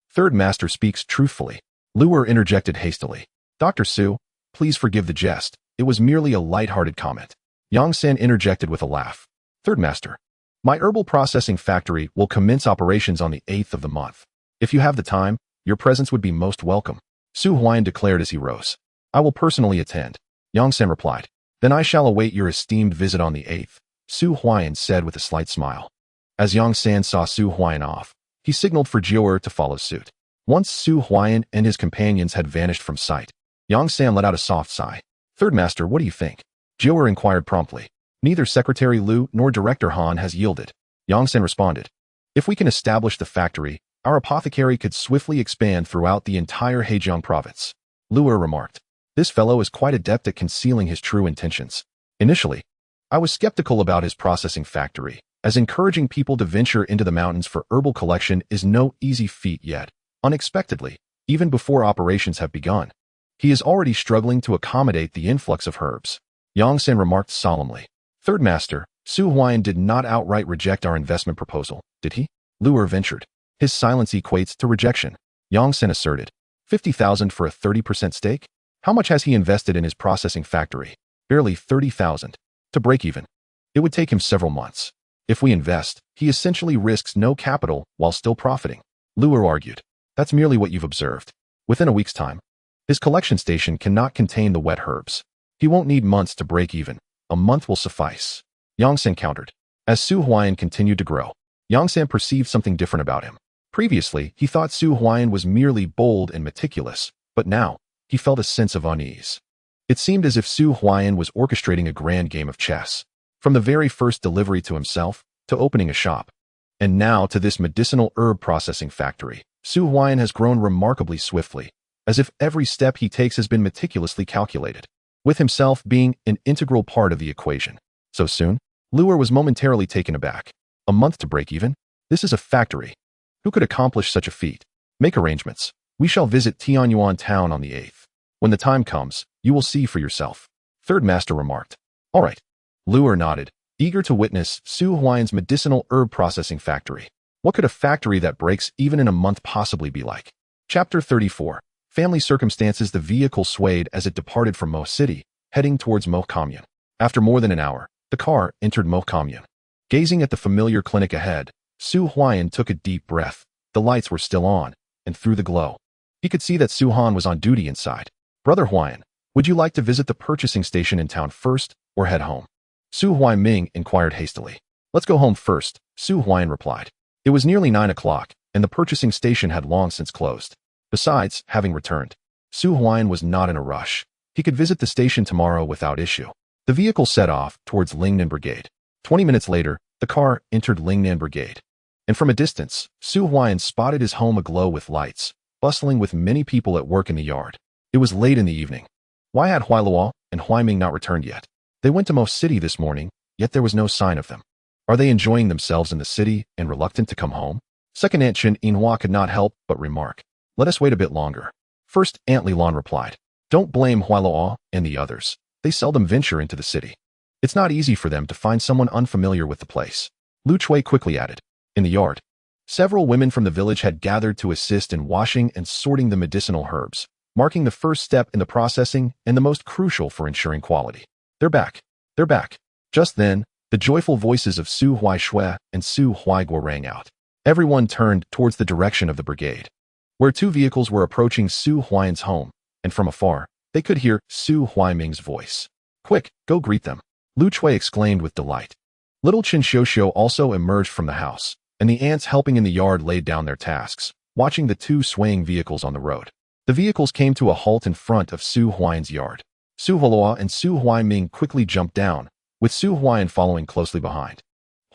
Speaker 1: "Third Master speaks truthfully." Lu Er interjected hastily. "Dr. Su, please forgive the jest. It was merely a light-hearted comment." Yang San interjected with a laugh. "Third Master, my herbal processing factory will commence operations on the 8th of the month. If you have the time, your presence would be most welcome." Su Huaian declared as he rose. "I will personally attend," Yang San replied. "Then I shall await your esteemed visit on the 8th, Su Huaian said with a slight smile. As Yang San saw Su Huaian off, he signaled for Zhou Er to follow suit. Once Su Huaian and his companions had vanished from sight, Yang San let out a soft sigh. "Third Master, what do you think?" Zhou Er inquired promptly. "Neither Secretary Lu nor Director Han has yielded," Yang San responded. "If we can establish the factory, our apothecary could swiftly expand throughout the entire Hejiang province," Lu Er remarked. "This fellow is quite adept at concealing his true intentions. Initially, I was skeptical about his processing factory, as encouraging people to venture into the mountains for herbal collection is no easy feat yet. Unexpectedly, even before operations have begun, he is already struggling to accommodate the influx of herbs." Yang San remarked solemnly. "Third Master, Su Huaian did not outright reject our investment proposal, did he?" Lu Er ventured. "His silence equates to rejection," Yang San asserted. 50,000 for a 30% stake? How much has he invested in his processing factory? Barely 30,000. To break even, it would take him several months. If we invest, he essentially risks no capital while still profiting," Lu Er argued. "That's merely what you've observed. Within a week's time, his collection station cannot contain the wet herbs. He won't need months to break even. A month will suffice," Yang San countered. As Su Huaian continued to grow, Yang San perceived something different about him. Previously, he thought Su Huaian was merely bold and meticulous, but now, he felt a sense of unease. It seemed as if Su Huaian was orchestrating a grand game of chess, from the very first delivery to himself, to opening a shop. And now to this medicinal herb processing factory, Su Huaian has grown remarkably swiftly, as if every step he takes has been meticulously calculated, with himself being an integral part of the equation. So soon? Lu Er was momentarily taken aback. A month to break even? This is a factory. Who could accomplish such a feat? Make arrangements. We shall visit Tianyuan town on the 8th. When the time comes, you will see for yourself," Third Master remarked. "All right." Lu Er nodded, eager to witness Su Huaian's medicinal herb processing factory. What could a factory that breaks even in a month possibly be like? Chapter 34. family circumstances. The vehicle swayed as it departed from Mo City, heading towards Mo Commune. After more than an hour, the car entered Mo Commune. Gazing at the familiar clinic ahead, Su Huaiyan took a deep breath. The lights were still on, and through the glow, he could see that Su Han was on duty inside. Brother Huaiyan, would you like to visit the purchasing station in town first, or head home? Su Huaiming inquired hastily. Let's go home first, Su Huaiyan replied. It was nearly 9 o'clock, and the purchasing station had long since closed. Besides, having returned, Su Huaiyan was not in a rush. He could visit the station tomorrow without issue. The vehicle set off towards Lingnan Brigade. 20 minutes later, the car entered Lingnan Brigade. And from a distance, Su Huaiyan spotted his home aglow with lights, bustling with many people at work in the yard. It was late in the evening. Why had Huailuo and Huaiming not returned yet? They went to Mo City this morning, yet there was no sign of them. Are they enjoying themselves in the city and reluctant to come home? Second Aunt Chen Yinhua could not help but remark. Let us wait a bit longer. First Aunt Lilan replied. Don't blame Huailuo and the others. They seldom venture into the city. It's not easy for them to find someone unfamiliar with the place. Lu Chui quickly added. In the yard, several women from the village had gathered to assist in washing and sorting the medicinal herbs, marking the first step in the processing and the most crucial for ensuring quality. They're back. They're back. Just then, the joyful voices of Su Huaishui and Su Huaiguo rang out. Everyone turned towards the direction of the brigade, where two vehicles were approaching Su Huaiyan's home, and from afar, they could hear Su Huaiming's voice. Quick, go greet them, Lu Chui exclaimed with delight. Little Chen Xiuxiu also emerged from the house, and the ants helping in the yard laid down their tasks, watching the two swaying vehicles on the road. The vehicles came to a halt in front of Su Huaiyan's yard. Su Huoluo and Su Huaiming quickly jumped down, with Su Huaiyan following closely behind.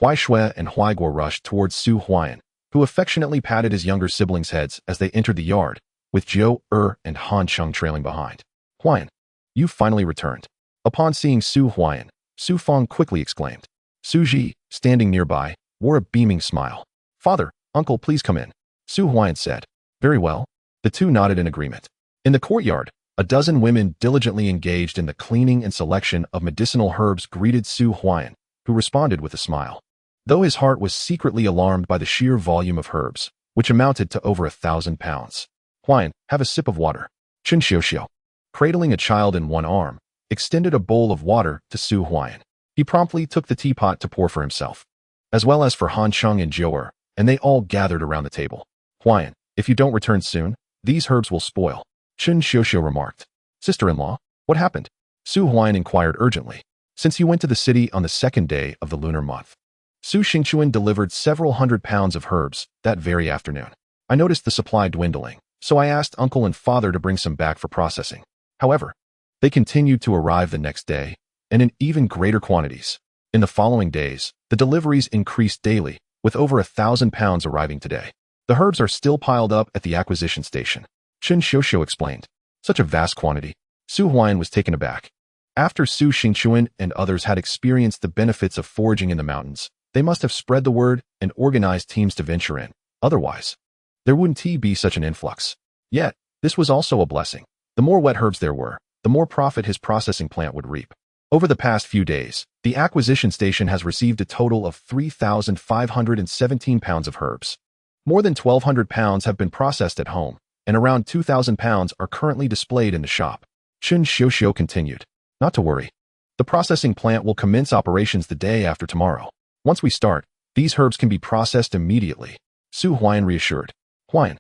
Speaker 1: Huaishui and Huaiguo rushed towards Su Huaiyan, who affectionately patted his younger siblings' heads as they entered the yard, with Zhou and Han Cheng trailing behind. Huaiyan, you finally returned. Upon seeing Su Huaiyan, Su Feng quickly exclaimed. Su Ji, standing nearby, wore a beaming smile. Father, uncle, please come in, Su Huaiyan said. Very well. The two nodded in agreement. In the courtyard, a dozen women diligently engaged in the cleaning and selection of medicinal herbs greeted Su Huaiyan, who responded with a smile. Though his heart was secretly alarmed by the sheer volume of herbs, which amounted to over 1,000 pounds. Huaiyan, have a sip of water. Chen Xiuxiu, cradling a child in one arm, extended a bowl of water to Su Huaiyan. He promptly took the teapot to pour for himself, as well as for Han Cheng and Zhou, and they all gathered around the table. Huaiyan, if you don't return soon, these herbs will spoil, Chen Xiuxiu remarked. Sister-in-law, what happened? Su Huaiyan inquired urgently. Since you went to the city on the second day of the lunar month, Su Xingchuan delivered several hundred pounds of herbs that very afternoon. I noticed the supply dwindling, so I asked uncle and father to bring some back for processing. However, they continued to arrive the next day, and in even greater quantities. In the following days, the deliveries increased daily, with over 1,000 pounds arriving today. The herbs are still piled up at the acquisition station, Chen Xiuxiu explained. Such a vast quantity. Su Huaiyan was taken aback. After Su Xingchuan and others had experienced the benefits of foraging in the mountains, they must have spread the word and organized teams to venture in. Otherwise, there wouldn't be such an influx. Yet, this was also a blessing. The more wet herbs there were, the more profit his processing plant would reap. Over the past few days, the acquisition station has received a total of 3,517 pounds of herbs. More than 1,200 pounds have been processed at home, and around 2,000 pounds are currently displayed in the shop. Chen Xiuxiu continued. Not to worry. The processing plant will commence operations the day after tomorrow. Once we start, these herbs can be processed immediately, Su Huaiyan reassured. Huaiyan,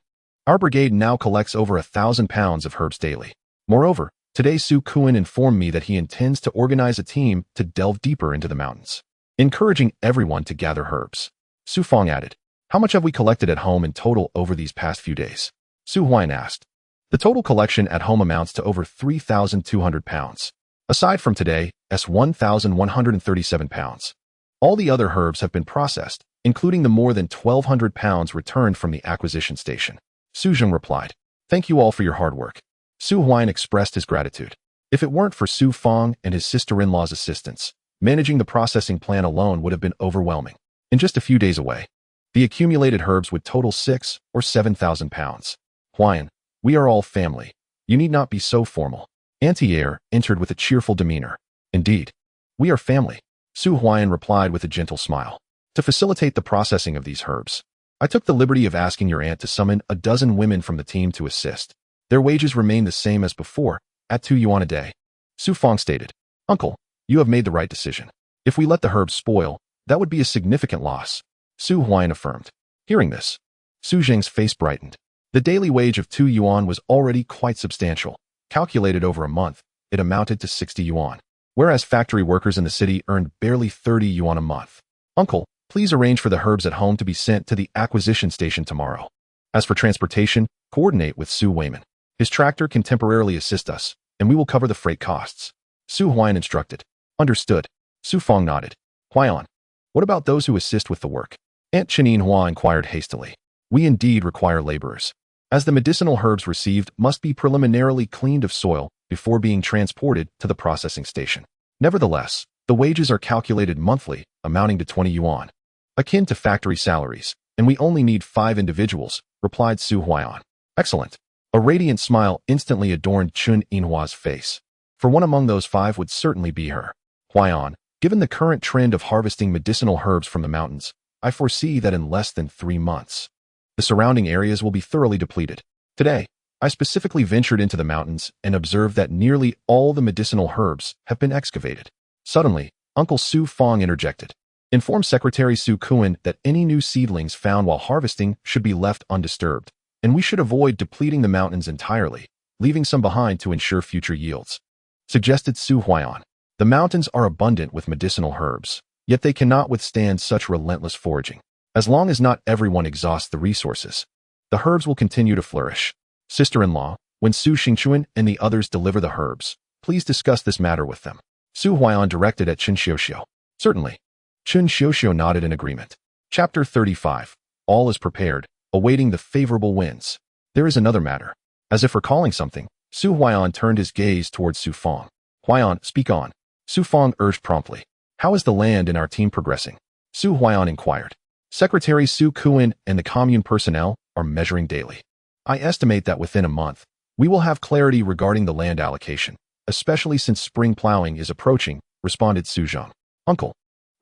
Speaker 1: our brigade now collects over 1,000 pounds of herbs daily. Moreover, today Su Kuan informed me that he intends to organize a team to delve deeper into the mountains, encouraging everyone to gather herbs. Su Feng added. How much have we collected at home in total over these past few days? Su Huaiyan asked. The total collection at home amounts to over 3,200 pounds. Aside from today, 1,137 pounds. All the other herbs have been processed, including the more than 1,200 pounds returned from the acquisition station. Su Zheng replied. Thank you all for your hard work. Su Huaiyan expressed his gratitude. If it weren't for Su Feng and his sister-in-law's assistance, managing the processing plant alone would have been overwhelming. In just a few days away, the accumulated herbs would total 6,000 or 7,000 pounds. Huaiyan, we are all family. You need not be so formal. Auntie Air entered with a cheerful demeanor. Indeed, we are family, Su Huaiyan replied with a gentle smile. To facilitate the processing of these herbs, I took the liberty of asking your aunt to summon a dozen women from the team to assist. Their wages remain the same as before, at 2 yuan a day. Su Fang stated, "Uncle, you have made the right decision. If we let the herbs spoil, that would be a significant loss." Su Huaian affirmed. Hearing this, Su Jing's face brightened. The daily wage of 2 yuan was already quite substantial. Calculated over a month, it amounted to 60 yuan, whereas factory workers in the city earned barely 30 yuan a month. "Uncle, please arrange for the herbs at home to be sent to the acquisition station tomorrow. As for transportation, coordinate with Su Weiman. His tractor can temporarily assist us, and we will cover the freight costs." Su Huaian instructed. Understood. Su Fang nodded. Huaian, what about those who assist with the work? Aunt Chenin Hua inquired hastily. We indeed require laborers, as the medicinal herbs received must be preliminarily cleaned of soil before being transported to the processing station. Nevertheless, the wages are calculated monthly, amounting to 20 yuan, akin to factory salaries, and we only need 5 individuals, replied Su Huaian. Excellent. A radiant smile instantly adorned Chun Yinhua's face. For one among those 5 would certainly be her. Huaian, given the current trend of harvesting medicinal herbs from the mountains, I foresee that in less than 3 months, the surrounding areas will be thoroughly depleted. Today, I specifically ventured into the mountains and observed that nearly all the medicinal herbs have been excavated. Suddenly, Uncle Su Fang interjected. Inform Secretary Su Kuan that any new seedlings found while harvesting should be left undisturbed, and we should avoid depleting the mountains entirely, leaving some behind to ensure future yields. Suggested Su Huaian. The mountains are abundant with medicinal herbs, yet they cannot withstand such relentless foraging. As long as not everyone exhausts the resources, the herbs will continue to flourish. Sister-in-law, when Su Xingchuan and the others deliver the herbs, please discuss this matter with them. Su Huaian directed at Chun Xiuxiu. Certainly. Chun Xiuxiu nodded in agreement. Chapter 35. All is prepared, awaiting the favorable winds. There is another matter. As if recalling something, Su Huaian turned his gaze towards Su Fang. Huaian, speak on. Su Fang urged promptly. How is the land in our team progressing? Su Huaian inquired. Secretary Su Kuan and the commune personnel are measuring daily. I estimate that within a month, we will have clarity regarding the land allocation, especially since spring plowing is approaching, responded Su Zhang. Uncle,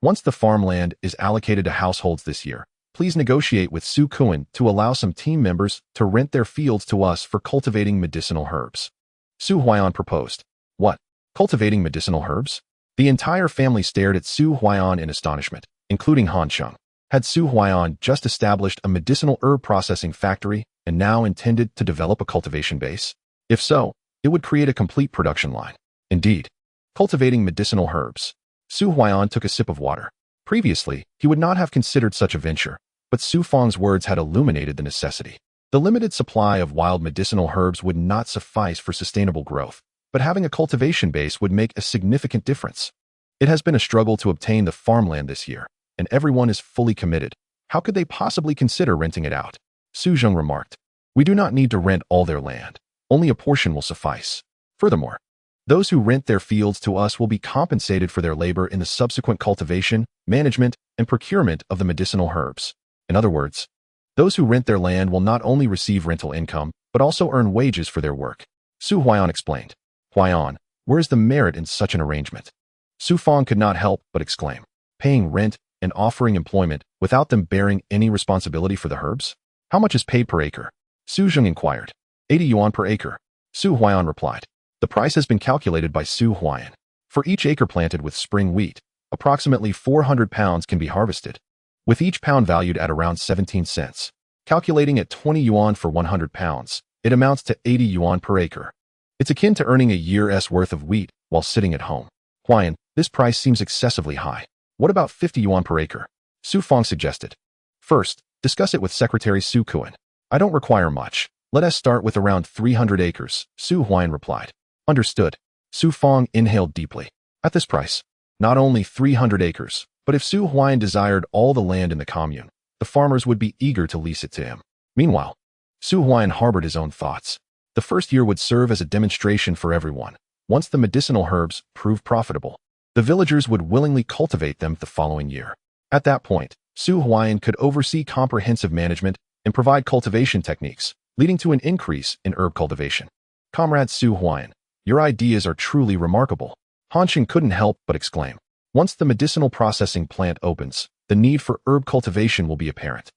Speaker 1: once the farmland is allocated to households this year, please negotiate with Su Kuan to allow some team members to rent their fields to us for cultivating medicinal herbs. Su Huaian proposed. What? Cultivating medicinal herbs? The entire family stared at Su Huaian in astonishment, including Han Sheng. Had Su Huaian just established a medicinal herb processing factory and now intended to develop a cultivation base? If so, it would create a complete production line. Indeed, cultivating medicinal herbs. Su Huaian took a sip of water. Previously, he would not have considered such a venture, but Su Fang's words had illuminated the necessity. The limited supply of wild medicinal herbs would not suffice for sustainable growth, but having a cultivation base would make a significant difference. It has been a struggle to obtain the farmland this year, and everyone is fully committed. How could they possibly consider renting it out? Su Zheng remarked. We do not need to rent all their land. Only a portion will suffice. Furthermore, those who rent their fields to us will be compensated for their labor in the subsequent cultivation, management, and procurement of the medicinal herbs. In other words, those who rent their land will not only receive rental income, but also earn wages for their work. Su Huaian explained. Huaian, where is the merit in such an arrangement? Su Fang could not help but exclaim. Paying rent and offering employment without them bearing any responsibility for the herbs? How much is paid per acre? Su Zheng inquired. 80 yuan per acre. Su Huaian replied. The price has been calculated by Su Huaian. For each acre planted with spring wheat, approximately 400 pounds can be harvested, with each pound valued at around 17 cents. Calculating at 20 yuan for 100 pounds, it amounts to 80 yuan per acre. It's akin to earning a year's worth of wheat while sitting at home. Huaian, this price seems excessively high. What about 50 yuan per acre? Su Fang suggested. First, discuss it with Secretary Su Kuan. I don't require much. Let us start with around 300 acres, Su Huaian replied. Understood. Su Fang inhaled deeply. At this price, not only 300 acres, but if Su Huaian desired all the land in the commune, the farmers would be eager to lease it to him. Meanwhile, Su Huaian harbored his own thoughts. The first year would serve as a demonstration for everyone. Once the medicinal herbs proved profitable, the villagers would willingly cultivate them the following year. At that point, Su Huaian could oversee comprehensive management and provide cultivation techniques, leading to an increase in herb cultivation. Comrade Su Huaian, your ideas are truly remarkable. Han Sheng couldn't help but exclaim. Once the medicinal processing plant opens, the need for herb cultivation will be apparent.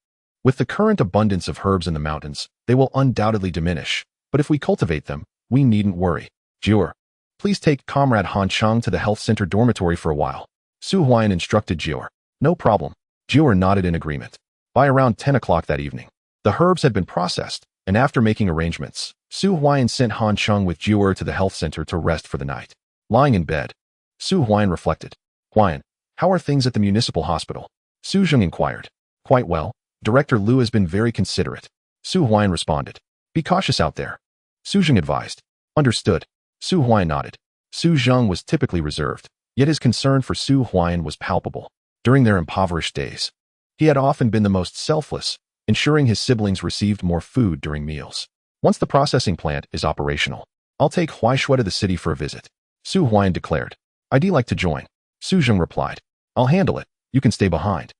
Speaker 1: With the current abundance of herbs in the mountains, they will undoubtedly diminish, But if we cultivate them, we needn't worry. Jiur, please take Comrade Han Cheng to the health center dormitory for a while. Su Huaiyan instructed Jiur. No problem. Jiur nodded in agreement. By around 10 o'clock that evening, the herbs had been processed, and after making arrangements, Su Huaiyan sent Han Cheng with Jiur to the health center to rest for the night. Lying in bed, Su Huaiyan reflected. Huaiyan, how are things at the municipal hospital? Su Zheng inquired. Quite well. Director Liu has been very considerate. Su Huaiyan responded. Be cautious out there. Su Zheng advised. Understood. Su Huaiyan nodded. Su Zheng was typically reserved, yet his concern for Su Huaiyan was palpable. During their impoverished days, he had often been the most selfless, ensuring his siblings received more food during meals. Once the processing plant is operational, I'll take Huaishui to the city for a visit. Su Huaiyan declared. I'd like to join. Su Zheng replied. I'll handle it. You can stay behind.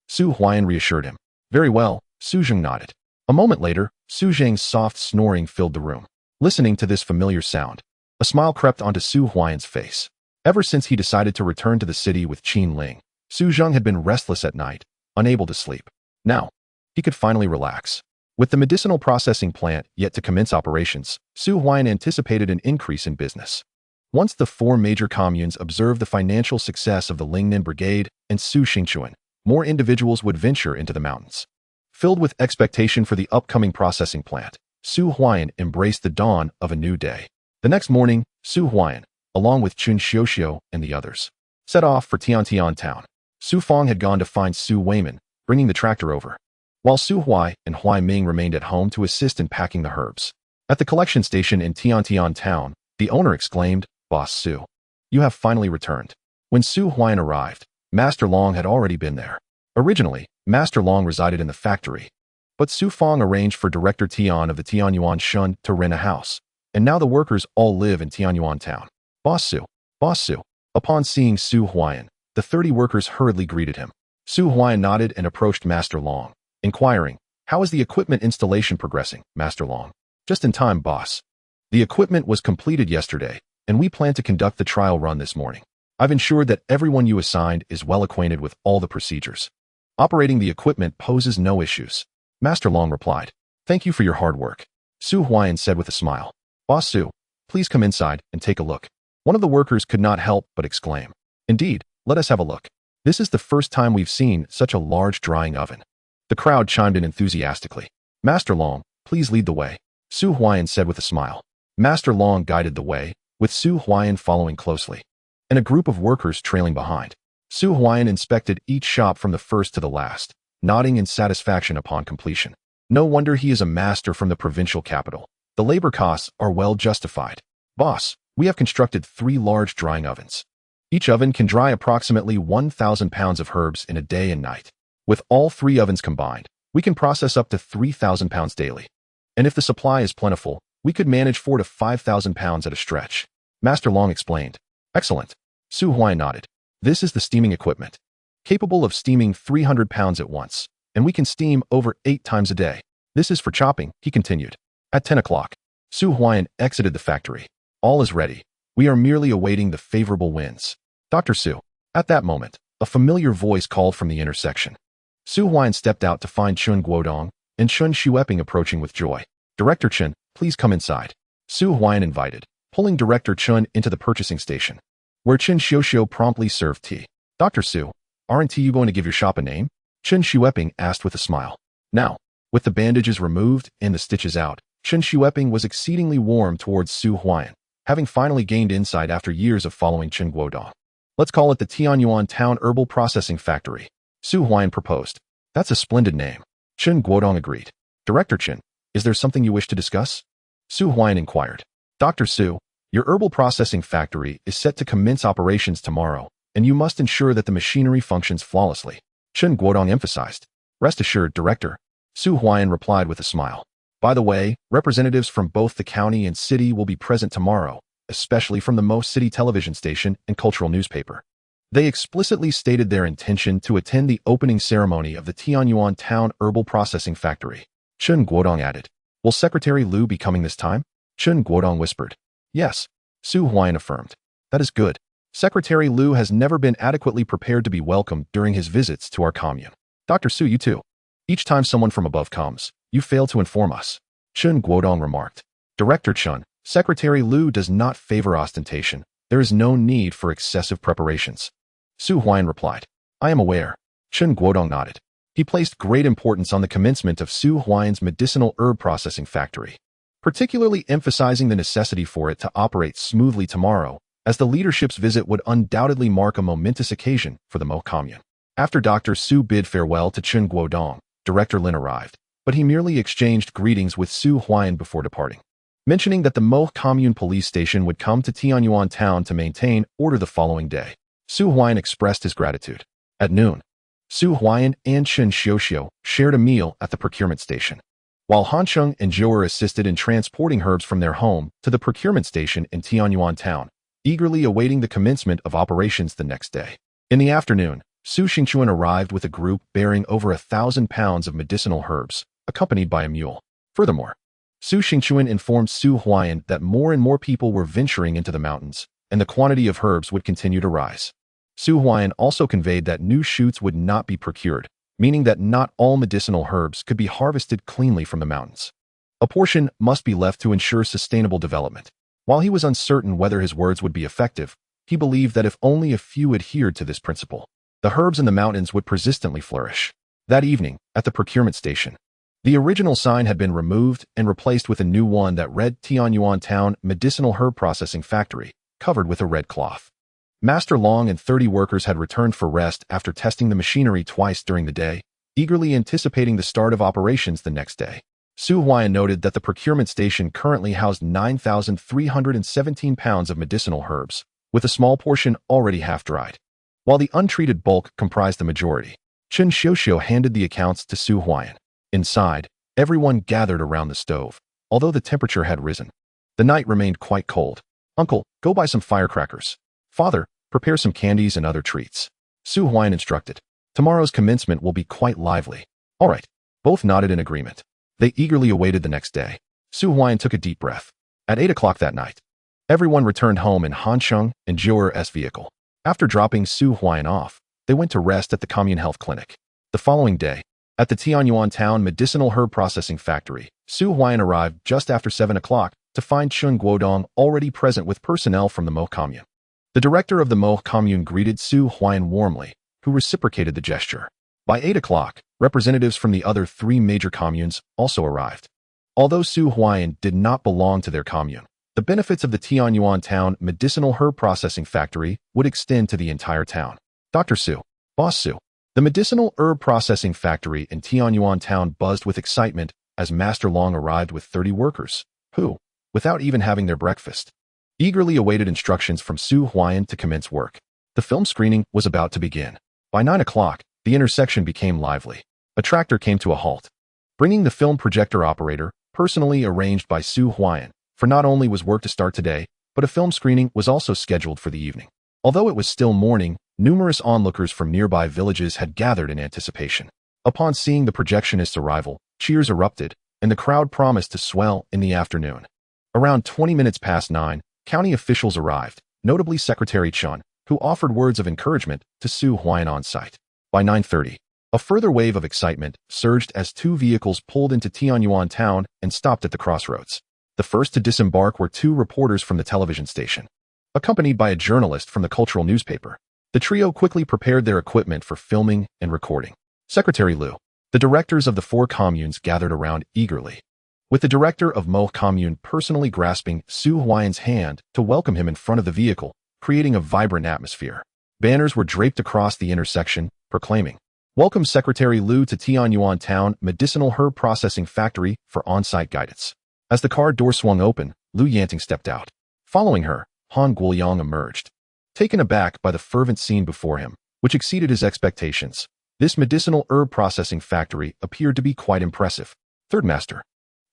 Speaker 1: Su Huaiyan reassured him. Very well, Su Zheng nodded. A moment later, Su Zheng's soft snoring filled the room. Listening to this familiar sound, a smile crept onto Su Huaiyan's face. Ever since he decided to return to the city with Qin Ling, Su Zheng had been restless at night, unable to sleep. Now, he could finally relax. With the medicinal processing plant yet to commence operations, Su Huaiyan anticipated an increase in business. Once the four major communes observed the financial success of the Lingnan Brigade and Su Xingchuan, more individuals would venture into the mountains. Filled with expectation for the upcoming processing plant, Su Huaiyan embraced the dawn of a new day. The next morning, Su Huaiyan, along with Chun Xiuxiu and the others, set off for Tiantian town. Su Feng had gone to find Su Weiman, bringing the tractor over, while Su Hui and Huai Ming remained at home to assist in packing the herbs. At the collection station in Tiantian town, the owner exclaimed, Boss Su, you have finally returned. When Su Huaiyan arrived, Master Long had already been there. Originally, Master Long resided in the factory, but Su Feng arranged for Director Tian of the Tianyuan Shun to rent a house, and now the workers all live in Tianyuan town. Boss Su, Boss Su. Upon seeing Su Huaiyan, the 30 workers hurriedly greeted him. Su Huaiyan nodded and approached Master Long, inquiring, how is the equipment installation progressing, Master Long? Just in time, boss. The equipment was completed yesterday, and we plan to conduct the trial run this morning. I've ensured that everyone you assigned is well acquainted with all the procedures. Operating the equipment poses no issues. Master Long replied. Thank you for your hard work. Su Huaiyan said with a smile. Boss Su, please come inside and take a look. One of the workers could not help but exclaim. Indeed, let us have a look. This is the first time we've seen such a large drying oven. The crowd chimed in enthusiastically. Master Long, please lead the way. Su Huaiyan said with a smile. Master Long guided the way, with Su Huaiyan following closely, and a group of workers trailing behind. Su Huaiyan inspected each shop from the first to the last, nodding in satisfaction upon completion. No wonder he is a master from the provincial capital. The labor costs are well justified. Boss, we have constructed 3 large drying ovens. Each oven can dry approximately 1,000 pounds of herbs in a day and night. With all 3 ovens combined, we can process up to 3,000 pounds daily. And if the supply is plentiful, we could manage 4,000 to 5,000 pounds at a stretch. Master Long explained. Excellent. Su Huaiyan nodded. This is the steaming equipment, capable of steaming 300 pounds at once, and we can steam over 8 times a day. This is for chopping, he continued. At 10 o'clock, Su Huaiyan exited the factory. All is ready. We are merely awaiting the favorable winds. Dr. Su. At that moment, a familiar voice called from the intersection. Su Huaiyan stepped out to find Chun Guodong and Chun Xueping approaching with joy. Director Chun, please come inside. Su Huaiyan invited, pulling Director Chun into the purchasing station, where Chun Xiuxiu promptly served tea. Dr. Su, aren't you going to give your shop a name? Chun Xueping asked with a smile. Now, with the bandages removed and the stitches out, Chun Xueping was exceedingly warm towards Su Huaiyan, having finally gained insight after years of following Chun Guodong. Let's call it the Tianyuan Town Herbal Processing Factory, Su Huaiyan proposed. That's a splendid name. Chun Guodong agreed. Director Chun, is there something you wish to discuss? Su Huaiyan inquired. Dr. Su, your herbal processing factory is set to commence operations tomorrow, and you must ensure that the machinery functions flawlessly. Chun Guodong emphasized. Rest assured, Director. Su Huaiyan replied with a smile. By the way, representatives from both the county and city will be present tomorrow, especially from the Mo City television station and cultural newspaper. They explicitly stated their intention to attend the opening ceremony of the Tianyuan Town Herbal Processing Factory. Chun Guodong added. Will Secretary Liu be coming this time? Chun Guodong whispered. Yes, Su Huaiyan affirmed. That is good. Secretary Liu has never been adequately prepared to be welcomed during his visits to our commune. Dr. Su, you too. Each time someone from above comes, you fail to inform us. Chun Guodong remarked. Director Chun, Secretary Liu does not favor ostentation. There is no need for excessive preparations. Su Huaiyan replied. I am aware. Chen Guodong nodded. He placed great importance on the commencement of Su Huaiyan's medicinal herb processing factory, particularly emphasizing the necessity for it to operate smoothly tomorrow, as the leadership's visit would undoubtedly mark a momentous occasion for the Mo commune. After Dr. Su bid farewell to Chen Guodong, Director Lin arrived, but he merely exchanged greetings with Su Huaiyan before departing, mentioning that the Mo commune police station would come to Tianyuan town to maintain order the following day. Su Huaiyan expressed his gratitude. At noon, Su Huaiyan and Chen Xiuxiu shared a meal at the procurement station, while Han Cheng and Zhou assisted in transporting herbs from their home to the procurement station in Tianyuan town, eagerly awaiting the commencement of operations the next day. In the afternoon, Su Xingchuan arrived with a group bearing over 1,000 pounds of medicinal herbs, accompanied by a mule. Furthermore, Su Xingchuan informed Su Huaiyan that more and more people were venturing into the mountains, and the quantity of herbs would continue to rise. Su Huaiyan also conveyed that new shoots would not be procured, meaning that not all medicinal herbs could be harvested cleanly from the mountains. A portion must be left to ensure sustainable development. While he was uncertain whether his words would be effective, he believed that if only a few adhered to this principle, the herbs in the mountains would persistently flourish. That evening, at the procurement station, the original sign had been removed and replaced with a new one that read Tianyuan Town Medicinal Herb Processing Factory, covered with a red cloth. Master Long and 30 workers had returned for rest after testing the machinery twice during the day, eagerly anticipating the start of operations the next day. Su Huaiyan noted that the procurement station currently housed 9,317 pounds of medicinal herbs, with a small portion already half-dried, while the untreated bulk comprised the majority. Chen Xiuxiu handed the accounts to Su Huaiyan. Inside, everyone gathered around the stove, although the temperature had risen. The night remained quite cold. Uncle, go buy some firecrackers. Father, prepare some candies and other treats. Su Huaiyan instructed. Tomorrow's commencement will be quite lively. All right. Both nodded in agreement. They eagerly awaited the next day. Su Huaiyan took a deep breath. At 8 o'clock that night, everyone returned home in Han Cheng and Zhou's vehicle. After dropping Su Huaiyan off, they went to rest at the commune health clinic. The following day, at the Tianyuan Town Medicinal Herb Processing Factory, Su Huaiyan arrived just after 7 o'clock to find Chen Guodong already present with personnel from the Mo commune. The director of the Mo commune greeted Su Huaiyan warmly, who reciprocated the gesture. By 8 o'clock, representatives from the other 3 major communes also arrived. Although Su Huaiyan did not belong to their commune, the benefits of the Tianyuan Town Medicinal Herb Processing Factory would extend to the entire town. Dr. Su, Boss Su. The Medicinal Herb Processing Factory in Tianyuan Town buzzed with excitement as Master Long arrived with 30 workers, who, without even having their breakfast, eagerly awaited instructions from Su Huaiyan to commence work. The film screening was about to begin. By 9 o'clock, the intersection became lively. A tractor came to a halt, bringing the film projector operator, personally arranged by Su Huaiyan, for not only was work to start today, but a film screening was also scheduled for the evening. Although it was still morning, numerous onlookers from nearby villages had gathered in anticipation. Upon seeing the projectionist's arrival, cheers erupted, and the crowd promised to swell in the afternoon. Around 20 minutes past 9, county officials arrived, notably Secretary Chun, who offered words of encouragement to Su Huaiyan on site. By 9:30, a further wave of excitement surged as 2 vehicles pulled into Tianyuan town and stopped at the crossroads. The first to disembark were 2 reporters from the television station, accompanied by a journalist from the cultural newspaper. The trio quickly prepared their equipment for filming and recording. Secretary Liu, the directors of the 4 communes gathered around eagerly, with the director of Mo commune personally grasping Su Huaiyan's hand to welcome him in front of the vehicle, creating a vibrant atmosphere. Banners were draped across the intersection, proclaiming, "Welcome Secretary Liu to Tianyuan Town Medicinal Herb Processing Factory for on-site guidance." As the car door swung open, Lu Yanting stepped out. Following her, Han Guoyang emerged, taken aback by the fervent scene before him, which exceeded his expectations. This medicinal herb processing factory appeared to be quite impressive. Third Master,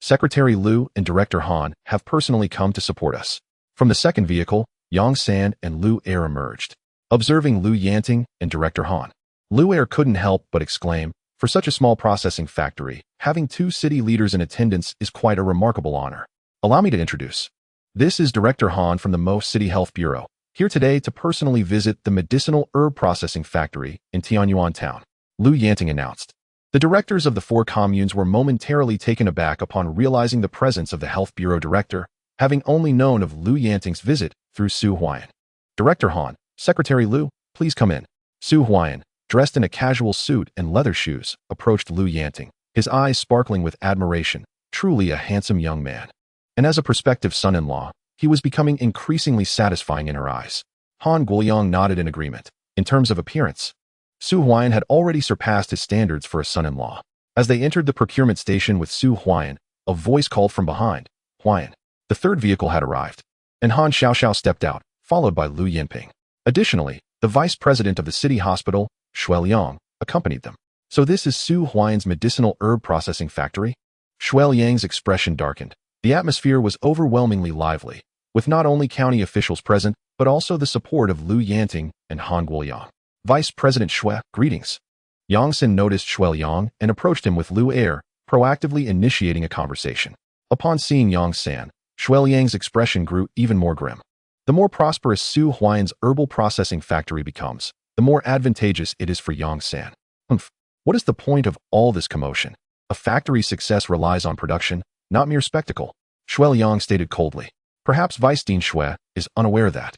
Speaker 1: Secretary Liu and Director Han have personally come to support us. From the second vehicle, Yang San and Lu Er emerged. Observing Lu Yanting and Director Han, Lu Er couldn't help but exclaim, "For such a small processing factory, having 2 city leaders in attendance is quite a remarkable honor. Allow me to introduce. This is Director Han from the Mo City Health Bureau, here today to personally visit the medicinal herb processing factory in Tianyuan Town," Lu Yanting announced. The directors of the four communes were momentarily taken aback upon realizing the presence of the Health Bureau director, having only known of Lu Yanting's visit through Su Huaian. Director Han, Secretary Lu, please come in. Su Huaian, dressed in a casual suit and leather shoes, approached Lu Yanting, his eyes sparkling with admiration, truly a handsome young man. And as a prospective son-in-law, he was becoming increasingly satisfying in her eyes. Han Guoyang nodded in agreement. In terms of appearance, Su Huaian had already surpassed his standards for a son-in-law. As they entered the procurement station with Su Huaian, a voice called from behind, "Huaian." The third vehicle had arrived, and Han Xiaoxiao stepped out, followed by Lu Yinping. Additionally, the vice president of the city hospital, Shuai Liang, accompanied them. So this is Su Huaian's medicinal herb processing factory? Shuai Liang's expression darkened. The atmosphere was overwhelmingly lively, with not only county officials present, but also the support of Lu Yanting and Han Guoyang. Vice President Shuai, greetings. Yang Xin noticed Shuai Liang and approached him with Lu air, proactively initiating a conversation. Upon seeing Yang San, Shuai Liang's expression grew even more grim. The more prosperous Su Huaian's herbal processing factory becomes, the more advantageous it is for Yang San. What is the point of all this commotion? A factory's success relies on production, not mere spectacle, Shuai Liang stated coldly. Perhaps Vice Dean Shuai is unaware that,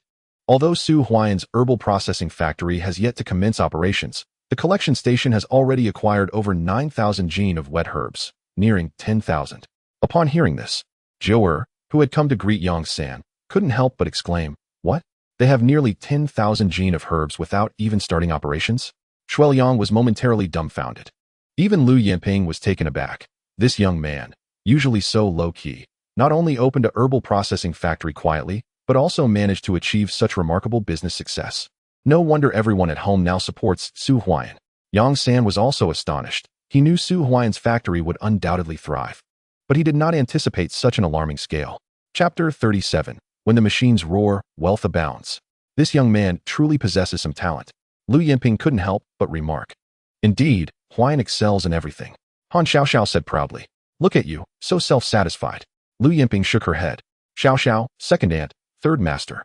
Speaker 1: although Su Huaian's herbal processing factory has yet to commence operations, the collection station has already acquired over 9,000 gene of wet herbs, nearing 10,000. Upon hearing this, Zhou, who had come to greet Yang San, couldn't help but exclaim, "What? They have nearly 10,000 gene of herbs without even starting operations?" Shuai Liang was momentarily dumbfounded. Even Lu Yinping was taken aback. This young man, usually so low-key, not only opened a herbal processing factory quietly, but also managed to achieve such remarkable business success. No wonder everyone at home now supports Su Huaian. Yang San was also astonished. He knew Su Huaian's factory would undoubtedly thrive, but he did not anticipate such an alarming scale. Chapter 37. When the machines roar, wealth abounds. This young man truly possesses some talent. Lu Yinping couldn't help but remark. Indeed, Huaian excels in everything. Han Xiaoxiao said proudly. Look at you, so self-satisfied. Lu Yinping shook her head. Xiaoxiao, second aunt, third master.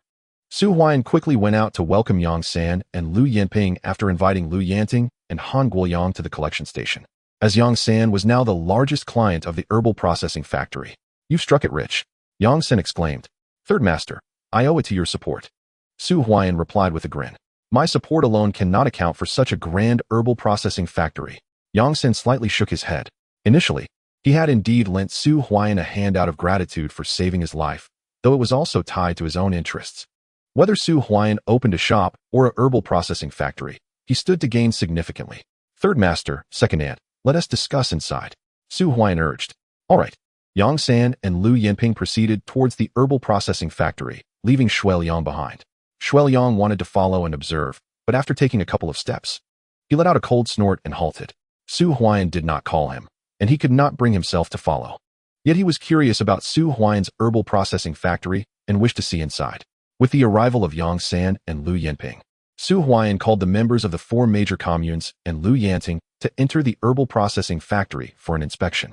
Speaker 1: Su Huaian quickly went out to welcome Yang San and Lu Yinping after inviting Lu Yanting and Han Guoyang to the collection station. As Yang San was now the largest client of the herbal processing factory. You've struck it rich, Yang San exclaimed. Third master, I owe it to your support. Su Huaian replied with a grin. My support alone cannot account for such a grand herbal processing factory. Yang San slightly shook his head. Initially, he had indeed lent Su Huaian a hand out of gratitude for saving his life, though it was also tied to his own interests. Whether Su Huaian opened a shop or a herbal processing factory, he stood to gain significantly. Third master, second aunt, let us discuss inside. Su Huaian urged. All right. Yang San and Lu Yinping proceeded towards the herbal processing factory, leaving Shuai Liang behind. Shuai Liang wanted to follow and observe, but after taking a couple of steps, he let out a cold snort and halted. Su Huaian did not call him, and he could not bring himself to follow. Yet he was curious about Su Huaian's herbal processing factory and wished to see inside. With the arrival of Yang San and Lu Yinping, Su Huaian called the members of the four major communes and Lu Yanting to enter the herbal processing factory for an inspection.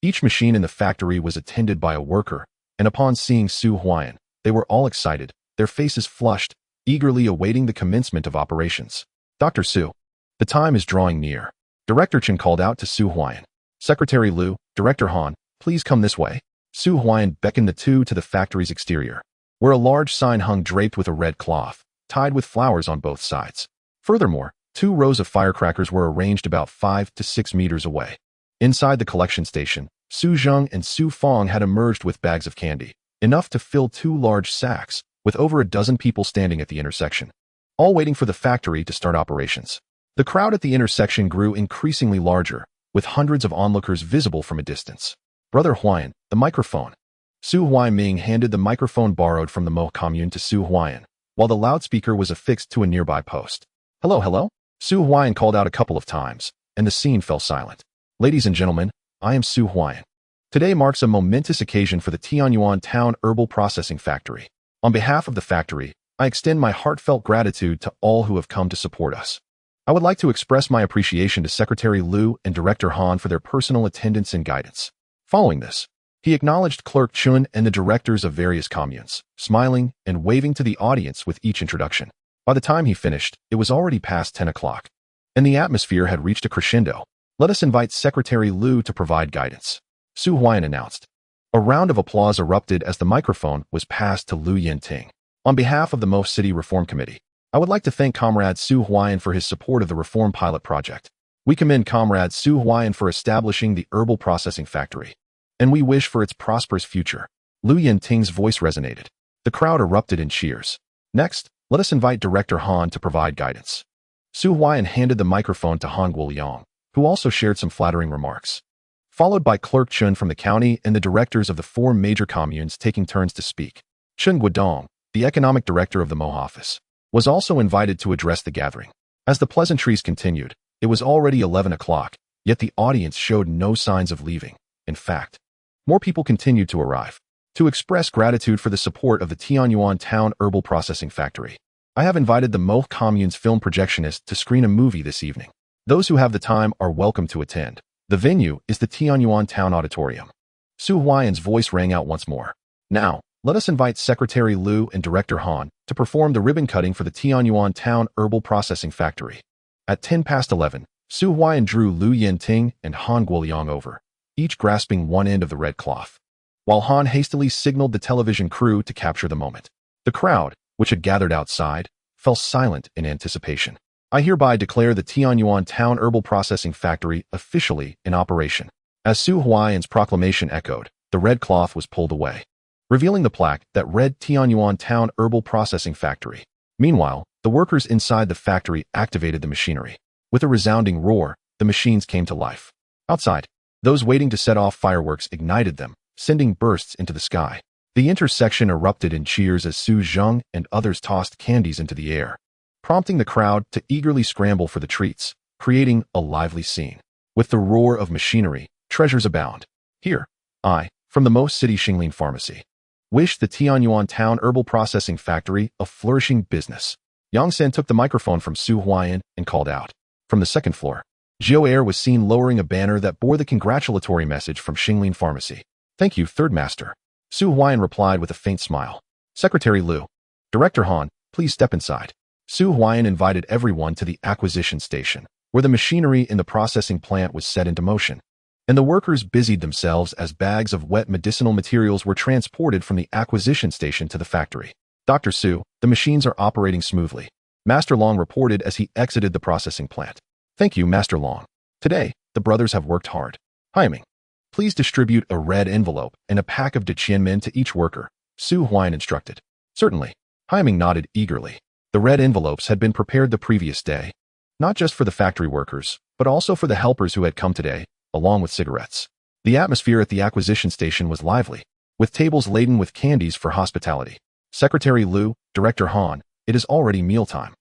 Speaker 1: Each machine in the factory was attended by a worker, and upon seeing Su Huaian, they were all excited, their faces flushed, eagerly awaiting the commencement of operations. Dr. Su, the time is drawing near. Director Chen called out to Su Huaian. Secretary Lu, Director Han, please come this way. Su Huaian beckoned the two to the factory's exterior, where a large sign hung draped with a red cloth, tied with flowers on both sides. Furthermore, 2 rows of firecrackers were arranged about 5 to 6 meters away. Inside the collection station, Su Zheng and Su Fong had emerged with bags of candy, enough to fill 2 large sacks, with over a dozen people standing at the intersection, all waiting for the factory to start operations. The crowd at the intersection grew increasingly larger, with hundreds of onlookers visible from a distance. Brother Huaian, the microphone. Su Huaiming handed the microphone borrowed from the Mo commune to Su Huaian, while the loudspeaker was affixed to a nearby post. Hello, hello? Su Huaian called out a couple of times, and the scene fell silent. Ladies and gentlemen, I am Su Huaian. Today marks a momentous occasion for the Tianyuan Town Herbal Processing Factory. On behalf of the factory, I extend my heartfelt gratitude to all who have come to support us. I would like to express my appreciation to Secretary Lu and Director Han for their personal attendance and guidance. Following this, he acknowledged Clerk Chun and the directors of various communes, smiling and waving to the audience with each introduction. By the time he finished, it was already past 10 o'clock, and the atmosphere had reached a crescendo. let us invite Secretary Liu to provide guidance, Su Huaiyan announced. A round of applause erupted as the microphone was passed to Liu Yinting. On behalf of the Mo City Reform Committee, I would like to thank Comrade Su Huaiyan for his support of the Reform Pilot Project. We commend Comrade Su Huaiyan for establishing the herbal processing factory, and we wish for its prosperous future. Liu Yinting's voice resonated. The crowd erupted in cheers. Next, let us invite Director Han to provide guidance. Su Huaiyan handed the microphone to Han Guoliang, who also shared some flattering remarks, followed by Clerk Chun from the county and the directors of the 4 major communes taking turns to speak. Chun Guodong, the economic director of the Mo office, was also invited to address the gathering. As the pleasantries continued, it was already 11 o'clock, yet the audience showed no signs of leaving. In fact, more people continued to arrive. To express gratitude for the support of the Tianyuan Town Herbal Processing Factory, I have invited the Mo Commune's film projectionist to screen a movie this evening. Those who have the time are welcome to attend. The venue is the Tianyuan Town Auditorium. Su Huaiyan's voice rang out once more. Now, let us invite Secretary Liu and Director Han to perform the ribbon cutting for the Tianyuan Town Herbal Processing Factory. At 11:10, Su Huaiyan drew Liu Yinting and Han Guoliang over, each grasping one end of the red cloth, while Han hastily signaled the television crew to capture the moment. The crowd, which had gathered outside, fell silent in anticipation. I hereby declare the Tianyuan Town Herbal Processing Factory officially in operation. As Su Huaiyan's proclamation echoed, the red cloth was pulled away, revealing the plaque that read Tianyuan Town Herbal Processing Factory. Meanwhile, the workers inside the factory activated the machinery. With a resounding roar, the machines came to life. Outside, those waiting to set off fireworks ignited them, sending bursts into the sky. The intersection erupted in cheers as Su Zheng and others tossed candies into the air, prompting the crowd to eagerly scramble for the treats, creating a lively scene. With the roar of machinery, treasures abound. Here, I, from the Mo City Xingling Pharmacy, wish the Tianyuan Town Herbal Processing Factory a flourishing business. Yang Sen took the microphone from Su Huaiyan and called out. From the second floor, Zhou Er was seen lowering a banner that bore the congratulatory message from Xingling Pharmacy. Thank you, Third Master. Su Huaiyan replied with a faint smile. Secretary Liu, Director Han, please step inside. Su Huaiyan invited everyone to the acquisition station, where the machinery in the processing plant was set into motion, and the workers busied themselves as bags of wet medicinal materials were transported from the acquisition station to the factory. Dr. Su, the machines are operating smoothly, Master Long reported as he exited the processing plant. Thank you, Master Long. Today, the brothers have worked hard. Haiming, please distribute a red envelope and a pack of Deqianmen to each worker, Su Huaiyan instructed. Certainly. Haiming nodded eagerly. The red envelopes had been prepared the previous day, not just for the factory workers, but also for the helpers who had come today, along with cigarettes. The atmosphere at the acquisition station was lively, with tables laden with candies for hospitality. Secretary Liu, Director Han, it is already mealtime.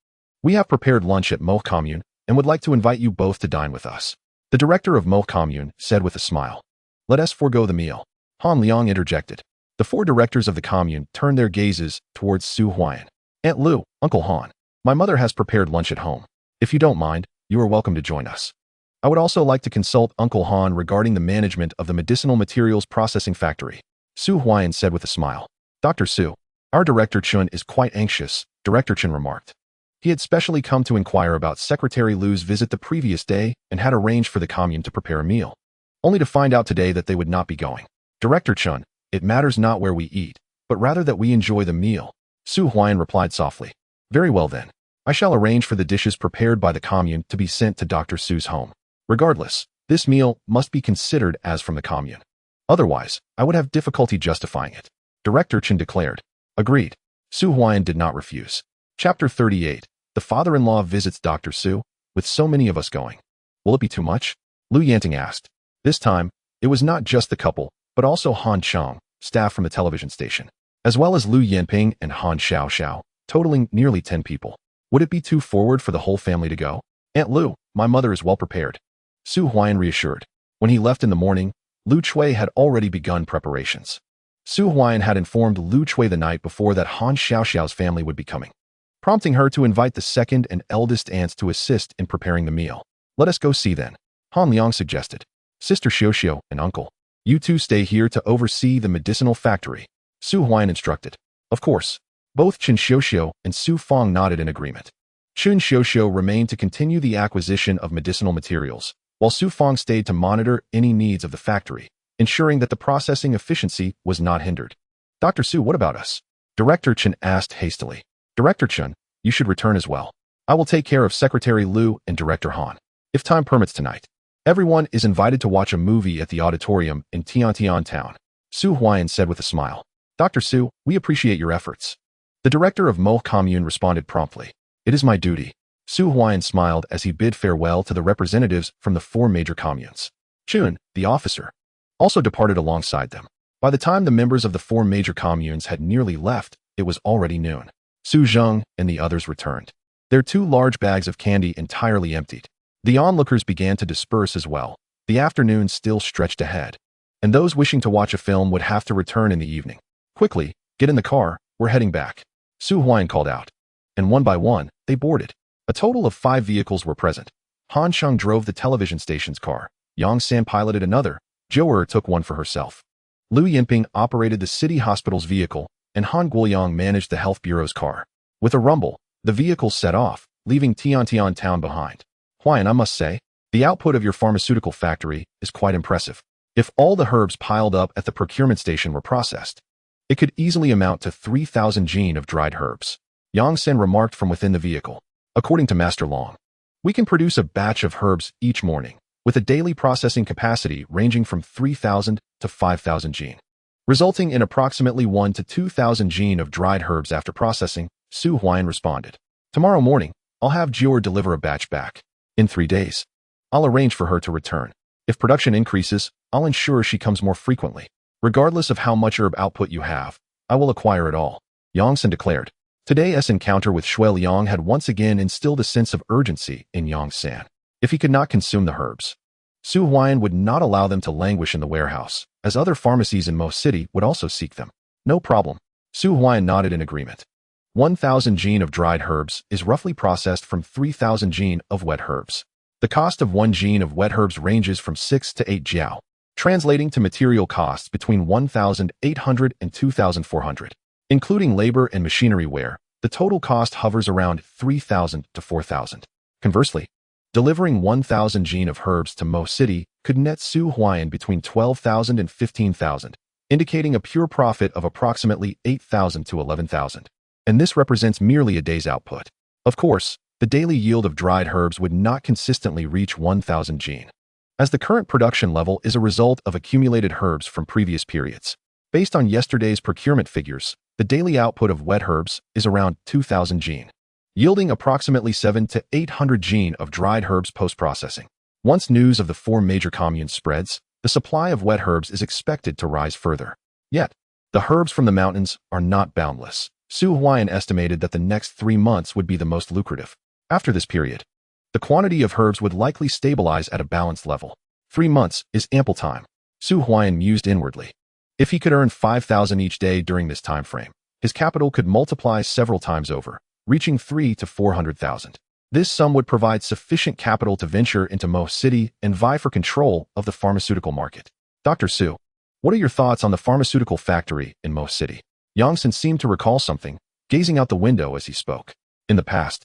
Speaker 1: We have prepared lunch at Mo Commune and would like to invite you both to dine with us. The director of Mo Commune said with a smile. Let us forego the meal. Han Liang interjected. The 4 directors of the commune turned their gazes towards Su Huaiyan. Aunt Liu, Uncle Han, my mother has prepared lunch at home. If you don't mind, you are welcome to join us. I would also like to consult Uncle Han regarding the management of the medicinal materials processing factory. Su Huaiyan said with a smile. Dr. Su, our Director Chun is quite anxious, Director Chun remarked. He had specially come to inquire about Secretary Liu's visit the previous day and had arranged for the commune to prepare a meal, only to find out today that they would not be going. Director Chun, it matters not where we eat, but rather that we enjoy the meal, Su Huaiyan replied softly. Very well then. I shall arrange for the dishes prepared by the commune to be sent to Dr. Su's home. Regardless, this meal must be considered as from the commune. Otherwise, I would have difficulty justifying it, Director Chen declared. Agreed. Su Huaiyan did not refuse. Chapter 38. The father-in-law visits Dr. Su, with so many of us going. Will it be too much? Liu Yanting asked. This time, it was not just the couple, but also Han Chang, staff from the television station, as well as Liu Yanping and Han Xiao, totaling nearly 10 people. Would it be too forward for the whole family to go? Aunt Liu, my mother is well prepared, Su Huaiyan reassured. When he left in the morning, Lu Chui had already begun preparations. Su Huaiyan had informed Lu Chui the night before that Han Xiao's family would be coming, prompting her to invite the second and eldest aunts to assist in preparing the meal. Let us go see then, Han Liang suggested. Sister Xiao and uncle, you two stay here to oversee the medicinal factory, Su Huaiyan instructed. Of course. Both Chen Xiao and Su Fong nodded in agreement. Chen Xiao remained to continue the acquisition of medicinal materials, while Su Fong stayed to monitor any needs of the factory, ensuring that the processing efficiency was not hindered. Dr. Su, what about us? Director Chen asked hastily. Director Chen, you should return as well. I will take care of Secretary Liu and Director Han. If time permits tonight, everyone is invited to watch a movie at the auditorium in Tiantian Town, Su Huaiyan said with a smile. Dr. Su, we appreciate your efforts. The director of Mo Commune responded promptly. It is my duty. Su Huaiyan smiled as he bid farewell to the representatives from the 4 major communes. Chun, the officer, also departed alongside them. By the time the members of the 4 major communes had nearly left, it was already noon. Su Zheng and the others returned, their 2 large bags of candy entirely emptied. The onlookers began to disperse as well. The afternoon still stretched ahead, and those wishing to watch a film would have to return in the evening. Quickly, get in the car, we're heading back. Su Huaiyan called out, and one by one, they boarded. A total of 5 vehicles were present. Han Sheng drove the television station's car, Yang San piloted another, Zhou Er took one for herself. Liu Yinping operated the city hospital's vehicle, and Han Guoyang managed the health bureau's car. With a rumble, the vehicles set off, leaving Tiantian Town behind. Huaiyan, I must say, the output of your pharmaceutical factory is quite impressive. If all the herbs piled up at the procurement station were processed, it could easily amount to 3,000 jin of dried herbs. Yang Sen remarked from within the vehicle. According to Master Long, we can produce a batch of herbs each morning, with a daily processing capacity ranging from 3,000 to 5,000 jin, resulting in approximately 1 to 2,000 jin of dried herbs after processing, Su Huaiyan responded. Tomorrow morning, I'll have Jior deliver a batch back. In 3 days, I'll arrange for her to return. If production increases, I'll ensure she comes more frequently. Regardless of how much herb output you have, I will acquire it all, Yang Sen declared. Today's encounter with Shui Liang had once again instilled a sense of urgency in Yang San. If he could not consume the herbs, Su Huaiyan would not allow them to languish in the warehouse, as other pharmacies in Mo City would also seek them. No problem. Su Huaiyan nodded in agreement. 1,000 jin of dried herbs is roughly processed from 3,000 jin of wet herbs. The cost of 1 jin of wet herbs ranges from 6 to 8 jiao, translating to material costs between 1,800 and 2,400. Including labor and machinery wear, the total cost hovers around 3,000 to 4,000. Conversely, delivering 1,000 jin of herbs to Mo City could net Su Huaiyan between 12,000 and 15,000, indicating a pure profit of approximately 8,000 to 11,000. And this represents merely a day's output. Of course, the daily yield of dried herbs would not consistently reach 1,000 jin, as the current production level is a result of accumulated herbs from previous periods. Based on yesterday's procurement figures, the daily output of wet herbs is around 2,000 jin, yielding approximately 7 to 800 jin of dried herbs post-processing. Once news of the 4 major communes spreads, the supply of wet herbs is expected to rise further. Yet, the herbs from the mountains are not boundless. Su Huaiyan estimated that the next 3 months would be the most lucrative. After this period, the quantity of herbs would likely stabilize at a balanced level. 3 months is ample time. Su Huaiyan mused inwardly. If he could earn 5,000 each day during this time frame, his capital could multiply several times over, reaching 3 to 400,000. This sum would provide sufficient capital to venture into Mo City and vie for control of the pharmaceutical market. Dr. Su, what are your thoughts on the pharmaceutical factory in Mo City? Yang Sen seemed to recall something, gazing out the window as he spoke. In the past,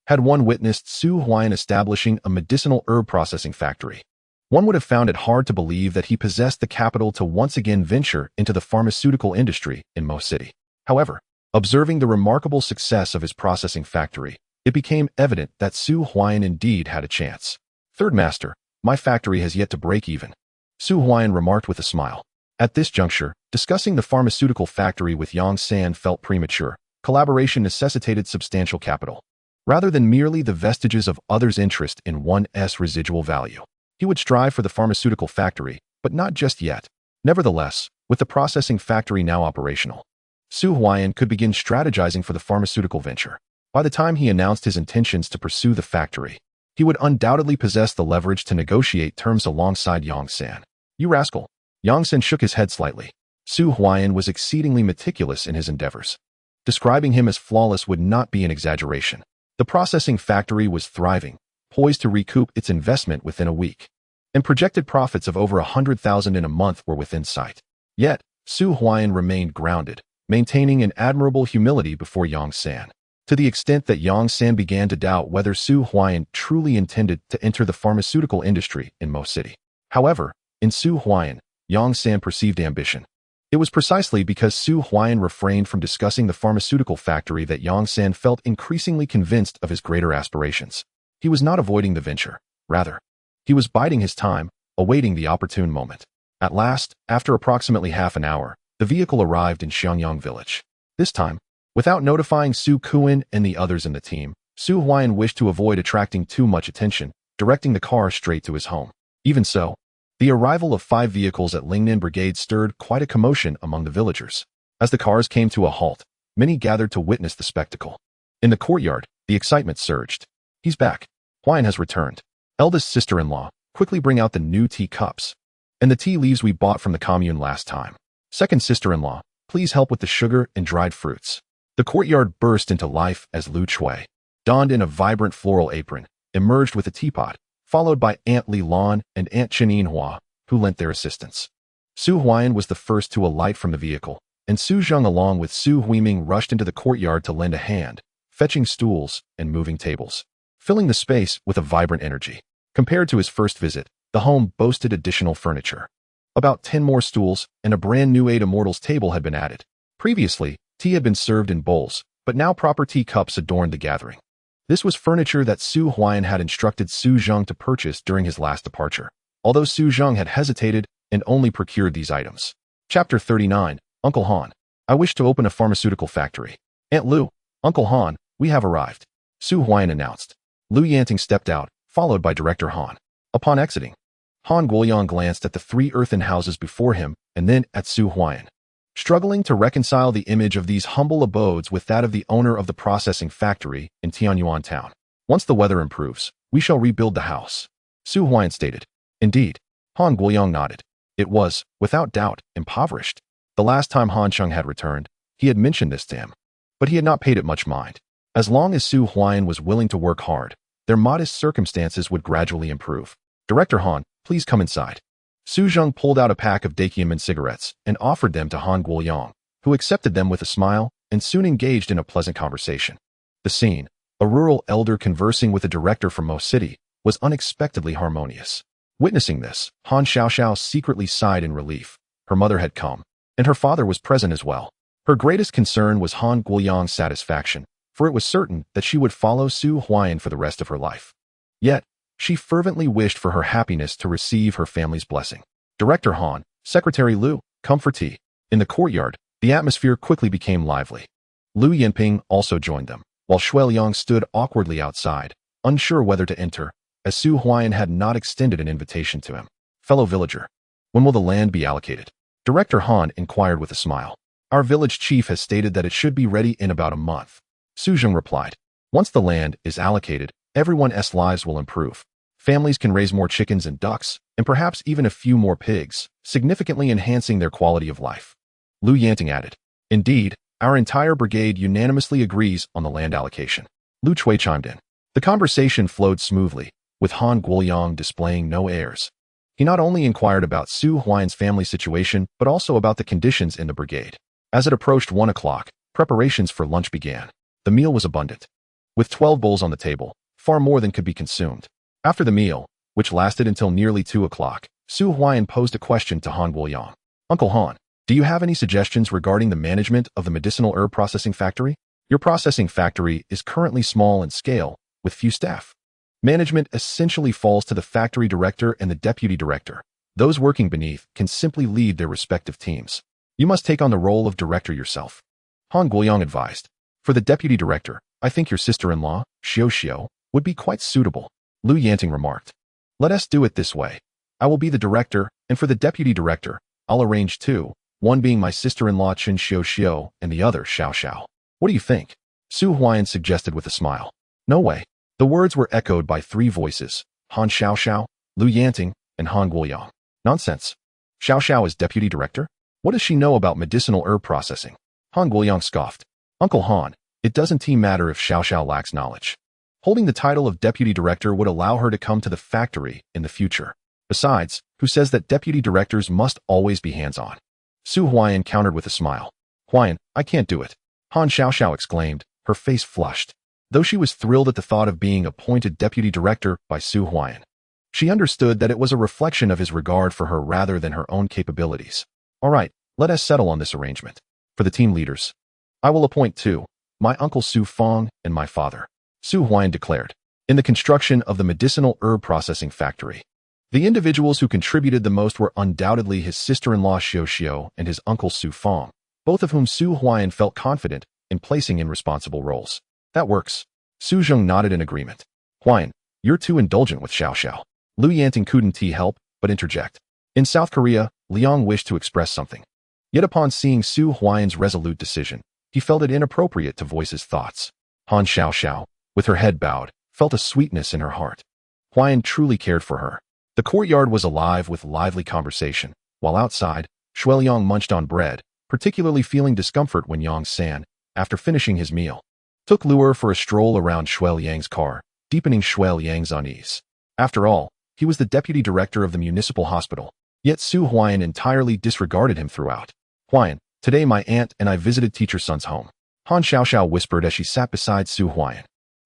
Speaker 1: had one witnessed Su Huaiyan establishing a medicinal herb processing factory, one would have found it hard to believe that he possessed the capital to once again venture into the pharmaceutical industry in Mo City. However, observing the remarkable success of his processing factory, it became evident that Su Huaiyan indeed had a chance. Third Master, my factory has yet to break even, Su Huaiyan remarked with a smile. At this juncture, discussing the pharmaceutical factory with Yang San felt premature. Collaboration necessitated substantial capital, rather than merely the vestiges of others' interest in one's residual value. He would strive for the pharmaceutical factory, but not just yet. Nevertheless, with the processing factory now operational, Su Huaiyan could begin strategizing for the pharmaceutical venture. By the time he announced his intentions to pursue the factory, he would undoubtedly possess the leverage to negotiate terms alongside Yang San. You rascal! Yang San shook his head slightly. Su Huaiyan was exceedingly meticulous in his endeavors. Describing him as flawless would not be an exaggeration. The processing factory was thriving, poised to recoup its investment within a week, and projected profits of over 100,000 in a month were within sight. Yet, Su Huaiyan remained grounded, maintaining an admirable humility before Yang San. to the extent that Yang San began to doubt whether Su Huaiyan truly intended to enter the pharmaceutical industry in Mo City. However, in Su Huaiyan, Yang San perceived ambition. It was precisely because Su Huaiyan refrained from discussing the pharmaceutical factory that Yang San felt increasingly convinced of his greater aspirations. He was not avoiding the venture. Rather, he was biding his time, awaiting the opportune moment. At last, after approximately half an hour, the vehicle arrived in Xiangyang village. This time, without notifying Su Kuan and the others in the team, Su Huaiyan wished to avoid attracting too much attention, directing the car straight to his home. Even so, the arrival of 5 vehicles at Lingnan Brigade stirred quite a commotion among the villagers. As the cars came to a halt, many gathered to witness the spectacle. In the courtyard, the excitement surged. He's back. Huaiyan has returned. Eldest sister-in-law, quickly bring out the new tea cups. And the tea leaves we bought from the commune last time. Second sister-in-law, please help with the sugar and dried fruits. The courtyard burst into life as Lu Chui, donned in a vibrant floral apron, emerged with a teapot, followed by Aunt Li Lan and Aunt Chen Yinhua, who lent their assistance. Su Huaiyan was the first to alight from the vehicle, and Su Zheng along with Su Huiming rushed into the courtyard to lend a hand, fetching stools and moving tables, filling the space with a vibrant energy. Compared to his first visit, the home boasted additional furniture. About 10 more stools and a brand new 8 Immortals table had been added. Previously, tea had been served in bowls, but now proper tea cups adorned the gathering. This was furniture that Su Huaiyan had instructed Su Zheng to purchase during his last departure, although Su Zheng had hesitated and only procured these items. Chapter 39, Uncle Han. I wish to open a pharmaceutical factory. Aunt Lu, Uncle Han, we have arrived, Su Huaiyan announced. Lu Yanting stepped out, followed by Director Han. Upon exiting, Han Guoyang glanced at the 3 earthen houses before him and then at Su Huaiyan, struggling to reconcile the image of these humble abodes with that of the owner of the processing factory in Tianyuan town. Once the weather improves, we shall rebuild the house, Su Huaiyan stated. Indeed, Han Guoyang nodded. It was, without doubt, impoverished. The last time Han Cheng had returned, he had mentioned this to him, but he had not paid it much mind. As long as Su Huaiyan was willing to work hard, their modest circumstances would gradually improve. Director Han, please come inside. Su Zheng pulled out a pack of Dakiaman cigarettes and offered them to Han Guoyang, who accepted them with a smile and soon engaged in a pleasant conversation. The scene, a rural elder conversing with a director from Mo City, was unexpectedly harmonious. Witnessing this, Han Xiaoxiao secretly sighed in relief. Her mother had come, and her father was present as well. Her greatest concern was Han Guoyang's satisfaction, for it was certain that she would follow Su Huaiyan for the rest of her life. Yet, she fervently wished for her happiness to receive her family's blessing. Director Han, Secretary Lu, come for tea. In the courtyard, the atmosphere quickly became lively. Lu Yinping also joined them, while Shui Liang stood awkwardly outside, unsure whether to enter, as Su Huaiyan had not extended an invitation to him. Fellow villager, when will the land be allocated? Director Han inquired with a smile. Our village chief has stated that it should be ready in about a month. Su Zheng replied. Once the land is allocated, everyone's lives will improve. Families can raise more chickens and ducks, and perhaps even a few more pigs, significantly enhancing their quality of life. Lu Yanting added. Indeed, our entire brigade unanimously agrees on the land allocation. Lu Chui chimed in. The conversation flowed smoothly, with Han Guoyang displaying no airs. He not only inquired about Su Huaiyan's family situation, but also about the conditions in the brigade. As it approached 1 o'clock, preparations for lunch began. The meal was abundant. With 12 bowls on the table, far more than could be consumed. After the meal, which lasted until nearly 2 o'clock, Su Huaiyan posed a question to Han Guoyang. Uncle Han, do you have any suggestions regarding the management of the medicinal herb processing factory? Your processing factory is currently small in scale, with few staff. Management essentially falls to the factory director and the deputy director. Those working beneath can simply lead their respective teams. You must take on the role of director yourself. Han Guoyang advised. For the deputy director, I think your sister-in-law, Xiao, would be quite suitable. Lu Yanting remarked. Let us do it this way. I will be the director, and for the deputy director, I'll arrange 2, one being my sister-in-law Chen Xiao and the other Xiao. What do you think? Su Huaiyan suggested with a smile. No way. The words were echoed by 3 voices, Han Xiao, Lu Yanting, and Han Guoyang. Nonsense. Xiao is deputy director? What does she know about medicinal herb processing? Han Guoyang scoffed. Uncle Han, it doesn't matter if Xiao lacks knowledge. Holding the title of deputy director would allow her to come to the factory in the future. Besides, who says that deputy directors must always be hands-on? Su Huaiyan countered with a smile. Huaiyan, I can't do it. Han Xiao exclaimed, her face flushed. Though she was thrilled at the thought of being appointed deputy director by Huaian, she understood that it was a reflection of his regard for her rather than her own capabilities. All right, let us settle on this arrangement. For the team leaders, I will appoint two, my uncle Su Fong and my father, Huaian declared. In the construction of the medicinal herb processing factory, the individuals who contributed the most were undoubtedly his sister-in-law Xiao and his uncle Su Fong, both of whom Huaian felt confident in placing in responsible roles. That works. Su Zheng nodded in agreement. Huaian, you're too indulgent with Xiao. Lu Yanting couldn't help but interject. In South Korea, Liang wished to express something. Yet upon seeing Huaian's resolute decision, he felt it inappropriate to voice his thoughts. Han Xiao, with her head bowed, felt a sweetness in her heart. Huaian truly cared for her. The courtyard was alive with lively conversation, while outside, Shuiliang munched on bread, particularly feeling discomfort when Yang San, after finishing his meal, took Luer for a stroll around Shuiliang's car, deepening Shuiliang's unease. After all, he was the deputy director of the municipal hospital, yet Huaian entirely disregarded him throughout. Huaian, today my aunt and I visited teacher Sun's home, Han Xiao whispered as she sat beside Huaian.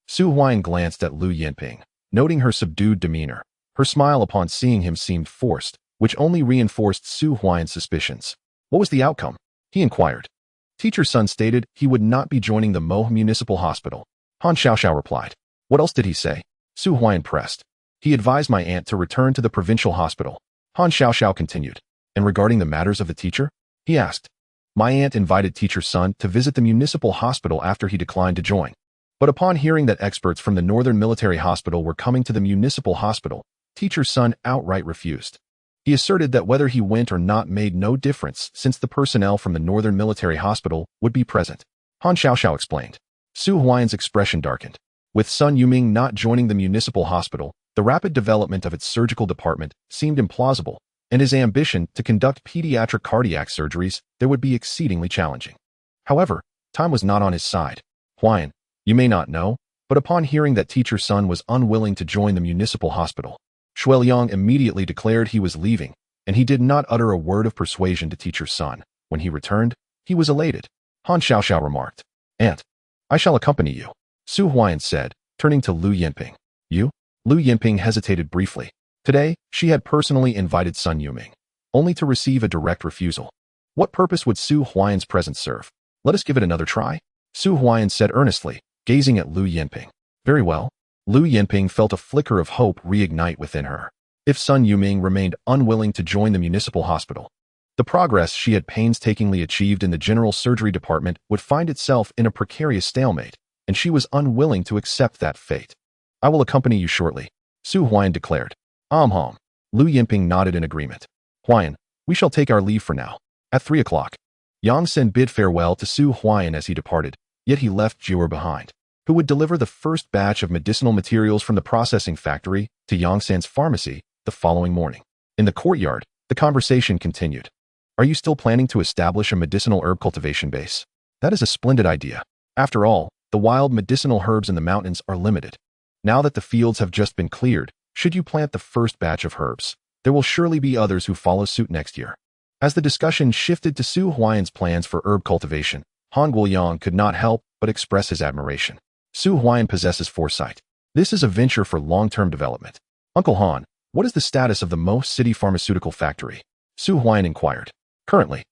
Speaker 1: Huaian glanced at Lu Yinping, noting her subdued demeanor. Her smile upon seeing him seemed forced, which only reinforced Huaian's suspicions. What was the outcome? He inquired. Teacher Sun stated he would not be joining the Mo Municipal Hospital. Han Xiao replied. What else did he say? Huaian pressed. He advised my aunt to return to the provincial hospital. Han Xiao continued. And regarding the matters of the teacher? He asked. My aunt invited teacher Sun to visit the municipal hospital after he declined to join. But upon hearing that experts from the Northern Military Hospital were coming to the municipal hospital, teacher Sun outright refused. He asserted that whether he went or not made no difference since the personnel from the Northern Military Hospital would be present. Han Xiao explained. Huaian's expression darkened. With Sun Yuming not joining the municipal hospital, the rapid development of its surgical department seemed implausible, and his ambition to conduct pediatric cardiac surgeries there would be exceedingly challenging. However, time was not on his side. Huaian, you may not know, but upon hearing that teacher Sun was unwilling to join the municipal hospital, Shuiliang immediately declared he was leaving, and he did not utter a word of persuasion to teacher Sun. When he returned, he was elated. Han Xiao remarked. Aunt, I shall accompany you, Huaian said, turning to Lu Yinping. You? Lu Yinping hesitated briefly. Today, she had personally invited Sun Yuming, only to receive a direct refusal. What purpose would Huaian's presence serve? Let us give it another try, Huaian said earnestly, gazing at Lu Yinping. Very well. Lu Yinping felt a flicker of hope reignite within her. If Sun Yuming remained unwilling to join the municipal hospital, the progress she had painstakingly achieved in the general surgery department would find itself in a precarious stalemate, and she was unwilling to accept that fate. I will accompany you shortly, Huaian declared. Lu Yinping nodded in agreement. Huaian, we shall take our leave for now. At 3 o'clock, Yang Sen bid farewell to Huaian as he departed, yet he left Jier behind, who would deliver the first batch of medicinal materials from the processing factory to Yang San's pharmacy the following morning. In the courtyard, the conversation continued. Are you still planning to establish a medicinal herb cultivation base? That is a splendid idea. After all, the wild medicinal herbs in the mountains are limited. Now that the fields have just been cleared, should you plant the first batch of herbs, there will surely be others who follow suit next year. As the discussion shifted to Huaian's plans for herb cultivation, Han Guoyang could not help but express his admiration. Huaian possesses foresight. This is a venture for long-term development. Uncle Han, what is the status of the Mo City pharmaceutical factory? Huaian inquired. Currently,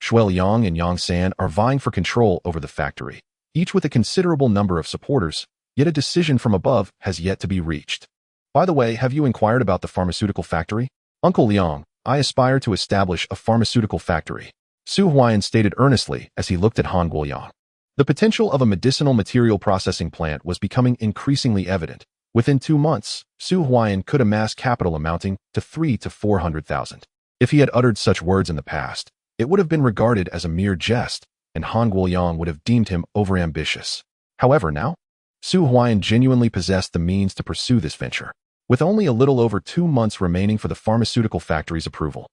Speaker 1: Shuiliang and Yang San are vying for control over the factory, each with a considerable number of supporters, yet a decision from above has yet to be reached. By the way, have you inquired about the pharmaceutical factory? Uncle Liang, I aspire to establish a pharmaceutical factory, Huaian stated earnestly as he looked at Han Guoyang. The potential of a medicinal material processing plant was becoming increasingly evident. Within 2 months, Huaian could amass capital amounting to 300,000 to 400,000. If he had uttered such words in the past, it would have been regarded as a mere jest, and Han Guoyang would have deemed him overambitious. However, now, Huaian genuinely possessed the means to pursue this venture. With only a little over 2 months remaining for the pharmaceutical factory's approval,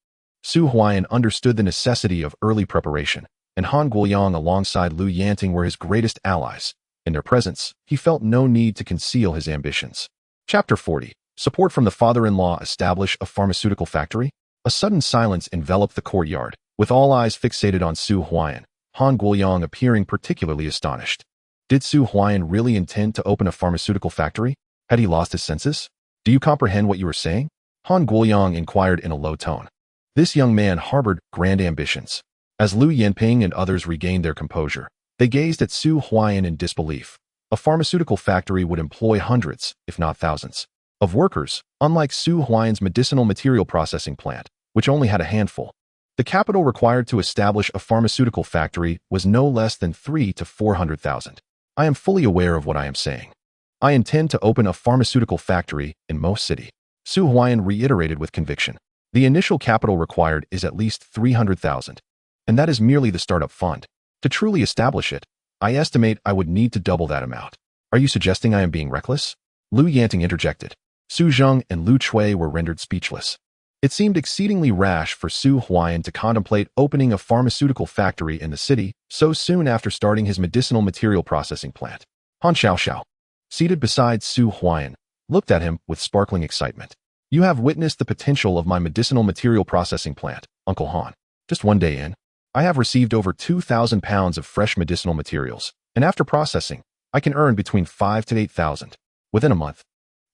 Speaker 1: Huaian understood the necessity of early preparation, and Han Guoyang alongside Lu Yanting were his greatest allies. In their presence, he felt no need to conceal his ambitions. Chapter 40. Support from the father-in-law establish a pharmaceutical factory? A sudden silence enveloped the courtyard, with all eyes fixated on Huaian, Han Guoyang appearing particularly astonished. Did Su Huaiyan really intend to open a pharmaceutical factory? Had he lost his senses? Do you comprehend what you are saying? Han Guoyang inquired in a low tone. This young man harbored grand ambitions. As Lu Yanping and others regained their composure, they gazed at Su Huaiyan in disbelief. A pharmaceutical factory would employ hundreds, if not thousands, of workers, unlike Su Huaiyan's medicinal material processing plant, which only had a handful. The capital required to establish a pharmaceutical factory was no less than 300,000 to 400,000. I am fully aware of what I am saying. I intend to open a pharmaceutical factory in Mo City. Su Huaiyan reiterated with conviction. The initial capital required is at least 300,000, and that is merely the startup fund. To truly establish it, I estimate I would need to double that amount. Are you suggesting I am being reckless? Lu Yanting interjected. Su Zheng and Lu Chui were rendered speechless. It seemed exceedingly rash for Su Huaiyan to contemplate opening a pharmaceutical factory in the city so soon after starting his medicinal material processing plant. Han Xiaoxiao, seated beside Su Huaiyan, looked at him with sparkling excitement. You have witnessed the potential of my medicinal material processing plant, Uncle Han. Just one day in, I have received over 2,000 pounds of fresh medicinal materials, and after processing, I can earn between 5,000 to 8,000. Within a month,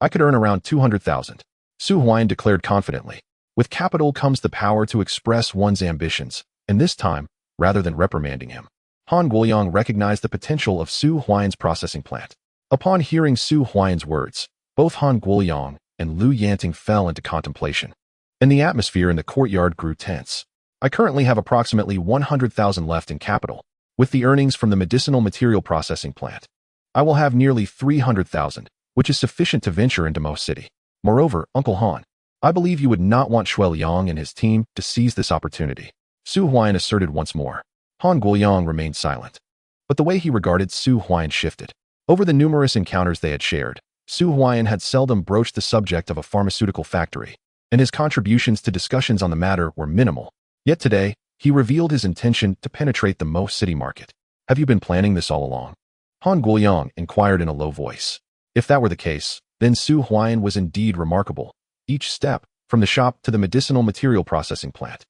Speaker 1: I could earn around 200,000. Su Huaiyan declared confidently. With capital comes the power to express one's ambitions, and this time, rather than reprimanding him, Han Guoyang recognized the potential of Su Huaiyan's processing plant. Upon hearing Su Huaiyan's words, both Han Guoyang and Lu Yanting fell into contemplation, and the atmosphere in the courtyard grew tense. I currently have approximately 100,000 left in capital. With the earnings from the medicinal material processing plant, I will have nearly 300,000, which is sufficient to venture into Mo City. Moreover, Uncle Han, I believe you would not want Shui Liang and his team to seize this opportunity. Su Huaiyan asserted once more. Han Guoyang remained silent, but the way he regarded Su Huaiyan shifted. Over the numerous encounters they had shared, Su Huaiyan had seldom broached the subject of a pharmaceutical factory, and his contributions to discussions on the matter were minimal. Yet today, he revealed his intention to penetrate the Mo City market. Have you been planning this all along? Han Guoyang inquired in a low voice. If that were the case, then Su Huaiyan was indeed remarkable. Each step, from the shop to the medicinal material processing plant,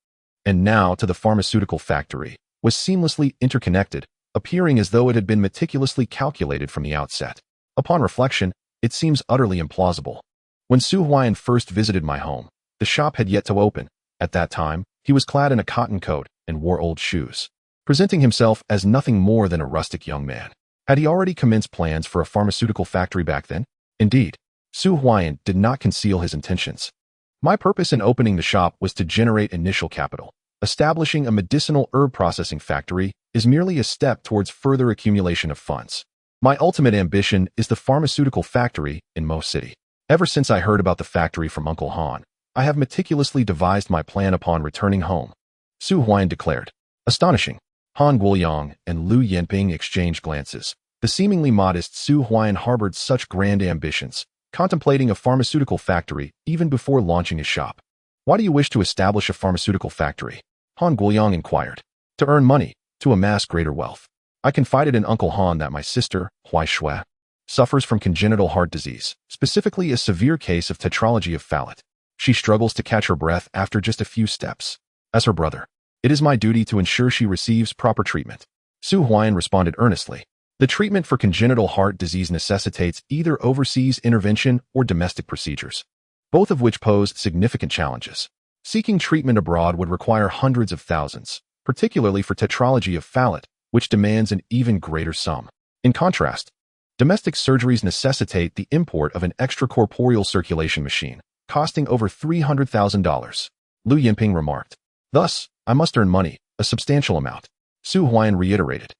Speaker 1: and now to the pharmaceutical factory, was seamlessly interconnected, appearing as though it had been meticulously calculated from the outset. Upon reflection, it seems utterly implausible. When Su Huaiyan first visited my home, the shop had yet to open. At that time, he was clad in a cotton coat and wore old shoes, presenting himself as nothing more than a rustic young man. Had he already commenced plans for a pharmaceutical factory back then? Indeed, Su Huaiyan did not conceal his intentions. My purpose in opening the shop was to generate initial capital. Establishing a medicinal herb processing factory is merely a step towards further accumulation of funds. My ultimate ambition is the pharmaceutical factory in Mo City. Ever since I heard about the factory from Uncle Han, I have meticulously devised my plan upon returning home. Su Huaiyan declared. Astonishing. Han Guoyang and Lu Yanping exchanged glances. The seemingly modest Su Huaiyan harbored such grand ambitions, contemplating a pharmaceutical factory even before launching his shop. Why do you wish to establish a pharmaceutical factory? Han Guoyang inquired. To earn money, to amass greater wealth. I confided in Uncle Han that my sister, Huai Shui, suffers from congenital heart disease, specifically a severe case of tetralogy of Fallot. She struggles to catch her breath after just a few steps. As her brother, it is my duty to ensure she receives proper treatment. Su Huaiyan responded earnestly. The treatment for congenital heart disease necessitates either overseas intervention or domestic procedures, both of which pose significant challenges. Seeking treatment abroad would require hundreds of thousands, particularly for tetralogy of Fallot, which demands an even greater sum. In contrast, domestic surgeries necessitate the import of an extracorporeal circulation machine, costing over $300,000. Lu Yanping remarked. Thus, I must earn money, a substantial amount. Su Huaiyan reiterated.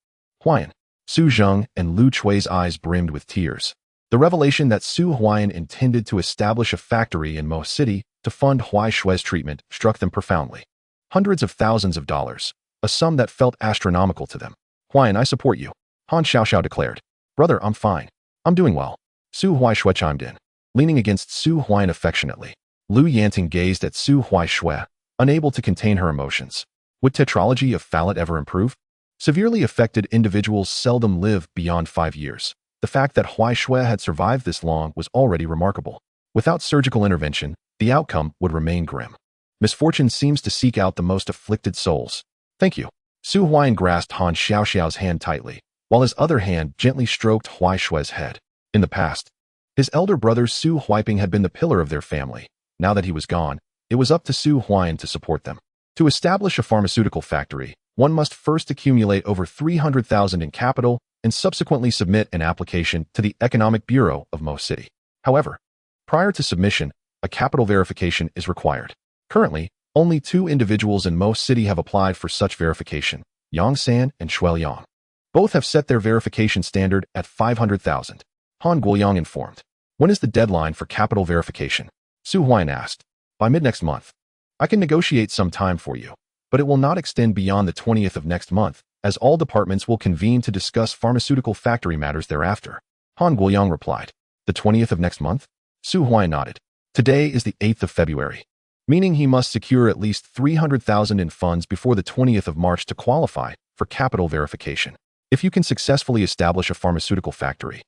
Speaker 1: Huaiyan. Su Zheng and Lu Chui's eyes brimmed with tears. The revelation that Su Huaiyan intended to establish a factory in Mo City to fund Huai Shui's treatment struck them profoundly. Hundreds of thousands of dollars, a sum that felt astronomical to them. Huaiyan, I support you. Han Xiaoxiao declared. Brother, I'm fine. I'm doing well. Su Huai Shui chimed in, leaning against Su Huaiyan affectionately. Lu Yanting gazed at Su Huai Shui, unable to contain her emotions. Would tetralogy of Fallot ever improve? Severely affected individuals seldom live beyond 5 years. The fact that Huai Shui had survived this long was already remarkable. Without surgical intervention, the outcome would remain grim. Misfortune seems to seek out the most afflicted souls. Thank you. Su Huaiyan grasped Han Xiaoxiao's hand tightly. while his other hand gently stroked Huaishue's head. In the past, his elder brother Su Huaiping had been the pillar of their family. Now that he was gone, it was up to Su Huaian to support them. To establish a pharmaceutical factory, one must first accumulate over 300,000 in capital and subsequently submit an application to the Economic Bureau of Mo City. However, prior to submission, a capital verification is required. Currently, only 2 individuals in Mo City have applied for such verification, Yang San and Shuai Yang. Both have set their verification standard at 500,000. Han Guoyang informed. When is the deadline for capital verification? Su Huaian asked. By mid-next month. I can negotiate some time for you, but it will not extend beyond the 20th of next month, as all departments will convene to discuss pharmaceutical factory matters thereafter. Han Guoyang replied. The 20th of next month? Su Huaian nodded. Today is the 8th of February, meaning he must secure at least 300,000 in funds before the 20th of March to qualify for capital verification. If you can successfully establish a pharmaceutical factory,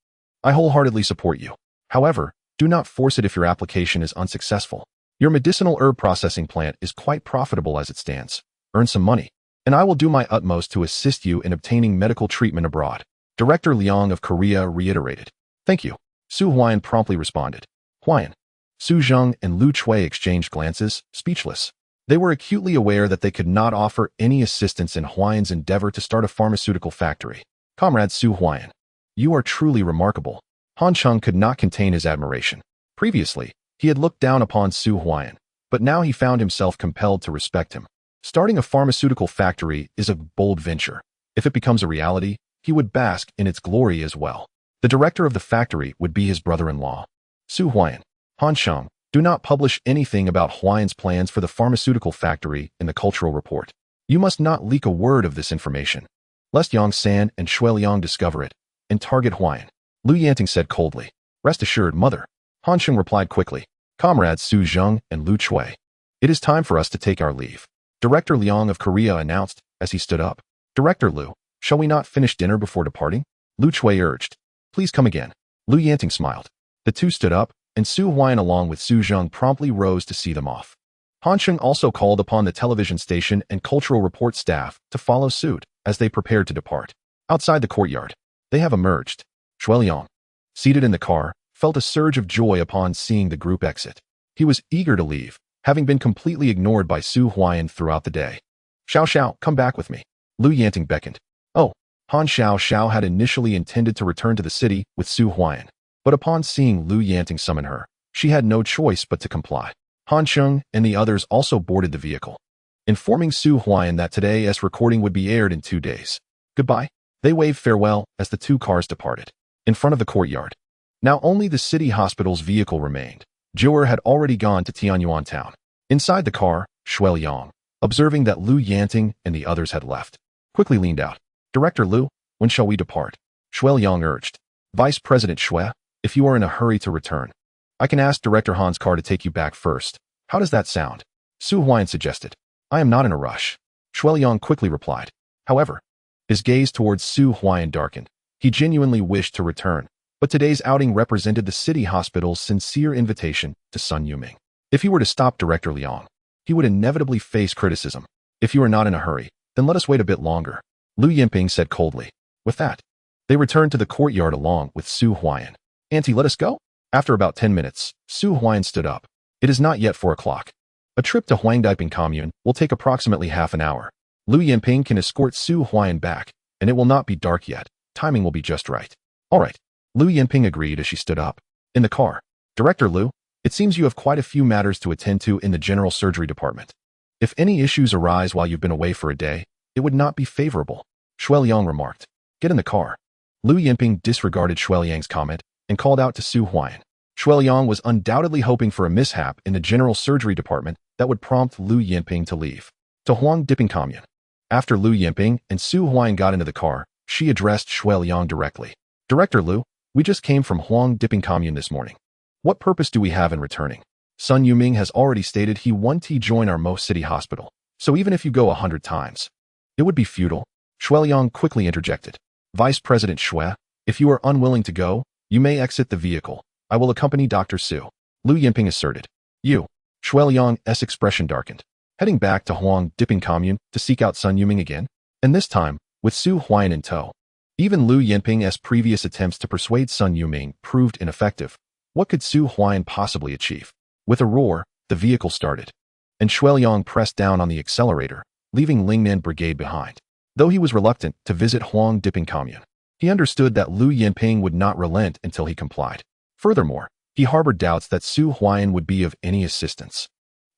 Speaker 1: I wholeheartedly support you. However, do not force it if your application is unsuccessful. Your medicinal herb processing plant is quite profitable as it stands. Earn some money, and I will do my utmost to assist you in obtaining medical treatment abroad. Director Liang of Korea reiterated. Thank you. Su Huaian promptly responded. Huaian. Su Zheng and Lu Chui exchanged glances, speechless. They were acutely aware that they could not offer any assistance in Huaian's endeavor to start a pharmaceutical factory. Comrade Su Huaian, you are truly remarkable. Han Chung could not contain his admiration. Previously, he had looked down upon Su Huaian, but now he found himself compelled to respect him. Starting a pharmaceutical factory is a bold venture. If it becomes a reality, he would bask in its glory as well. The director of the factory would be his brother-in-law. Su Huaian, Han Chung, do not publish anything about Huaian's plans for the pharmaceutical factory in the cultural report. You must not leak a word of this information, lest Yang San and Shuai Liang discover it and target Huaian. Lu Yanting said coldly. Rest assured, mother. Han Chung replied quickly. Comrades Su Zheng and Lu Chui, it is time for us to take our leave. Director Liang of Korea announced as he stood up. Director Lu, shall we not finish dinner before departing? Lu Chui urged. Please come again. Lu Yanting smiled. The two stood up, and Su Huaian along with Su Zheng promptly rose to see them off. Han Chung also called upon the television station and cultural report staff to follow suit as they prepared to depart. Outside the courtyard, they have emerged. Shuai Liang, seated in the car, felt a surge of joy upon seeing the group exit. He was eager to leave, having been completely ignored by Su Huaian throughout the day. Xiao Xiao, come back with me. Lu Yanting beckoned. Oh, Han Xiao Xiao had initially intended to return to the city with Su Huaian, but upon seeing Lu Yanting summon her, she had no choice but to comply. Han Chung and the others also boarded the vehicle, informing Su Huaian that today's recording would be aired in 2 days. Goodbye. They waved farewell as the 2 cars departed. In front of the courtyard, now only the city hospital's vehicle remained. Zhou'er had already gone to Tianyuan town. Inside the car, Shuai Liang, observing that Lu Yanting and the others had left, quickly leaned out. Director Lu, when shall we depart? Shuai Liang urged. Vice President Shuai, if you are in a hurry to return, I can ask Director Han's car to take you back first. How does that sound? Su Huaian suggested. I am not in a rush. Shuai Liang quickly replied. However, his gaze towards Su Huaian darkened. He genuinely wished to return, but today's outing represented the city hospital's sincere invitation to Sun Yuming. If he were to stop Director Liang, he would inevitably face criticism. If you are not in a hurry, then let us wait a bit longer, Lu Yinping said coldly. With that, they returned to the courtyard along with Su Huaian. Auntie, let us go? After about 10 minutes, Su Huaian stood up. It is not yet 4 o'clock. A trip to Huangdiping commune will take approximately half an hour. Lu Yinping can escort Su Huaian back, and it will not be dark yet. Timing will be just right. All right. Lu Yinping agreed as she stood up. In the car, Director Lu, it seems you have quite a few matters to attend to in the general surgery department. If any issues arise while you've been away for a day, it would not be favorable, Shuai Liang remarked. Get in the car. Lu Yinping disregarded Shuai Liang's comment and called out to Su Huaian. Shuai Liang was undoubtedly hoping for a mishap in the general surgery department that would prompt Lu Yinping to leave. To Huangdiping commune. After Lu Yinping and Su Huaian got into the car, she addressed Shuai Liang directly. Director Lu, we just came from Huangdiping commune this morning. What purpose do we have in returning? Sun Yuming has already stated he wants to join our Mo City hospital, so even if you go 100 times, it would be futile. Shuai Liang quickly interjected. Vice President Shuai, if you are unwilling to go, you may exit the vehicle. I will accompany Dr. Su. Lu Yinping asserted. You. Shuai Liang's expression darkened. Heading back to Huangdiping commune to seek out Sun Yuming again, and this time, with Su Huaian in tow. Even Lu Yinping's previous attempts to persuade Sun Yuming proved ineffective. What could Su Huaiyan possibly achieve? With a roar, the vehicle started, and Xueliang pressed down on the accelerator, leaving Lingnan Brigade behind. Though he was reluctant to visit Huang Dipping Commune, he understood that Lu Yinping would not relent until he complied. Furthermore, he harbored doubts that Su Huaiyan would be of any assistance.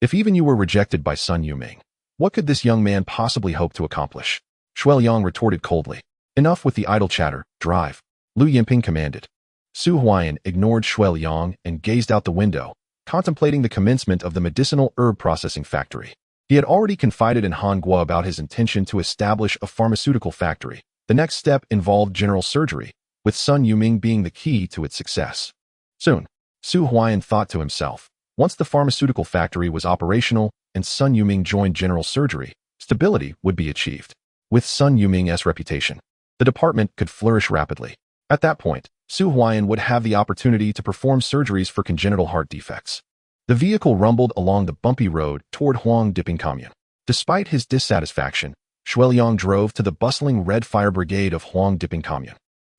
Speaker 1: If even you were rejected by Sun Yuming, what could this young man possibly hope to accomplish? Xueliang retorted coldly. Enough with the idle chatter, drive. Lu Yinping commanded. Su Huaiyan ignored Xueliang and gazed out the window, contemplating the commencement of the medicinal herb processing factory. He had already confided in Han Guo about his intention to establish a pharmaceutical factory. The next step involved general surgery, with Sun Yuming being the key to its success. Soon, Su Huaiyan thought to himself, once the pharmaceutical factory was operational and Sun Yuming joined general surgery, stability would be achieved. With Sun Yuming's reputation, the department could flourish rapidly. At that point, Su Huaiyan would have the opportunity to perform surgeries for congenital heart defects. The vehicle rumbled along the bumpy road toward Huang Dipping Commune. Despite his dissatisfaction, Xueliang drove to the bustling Red Fire Brigade of Huang Dipping Commune,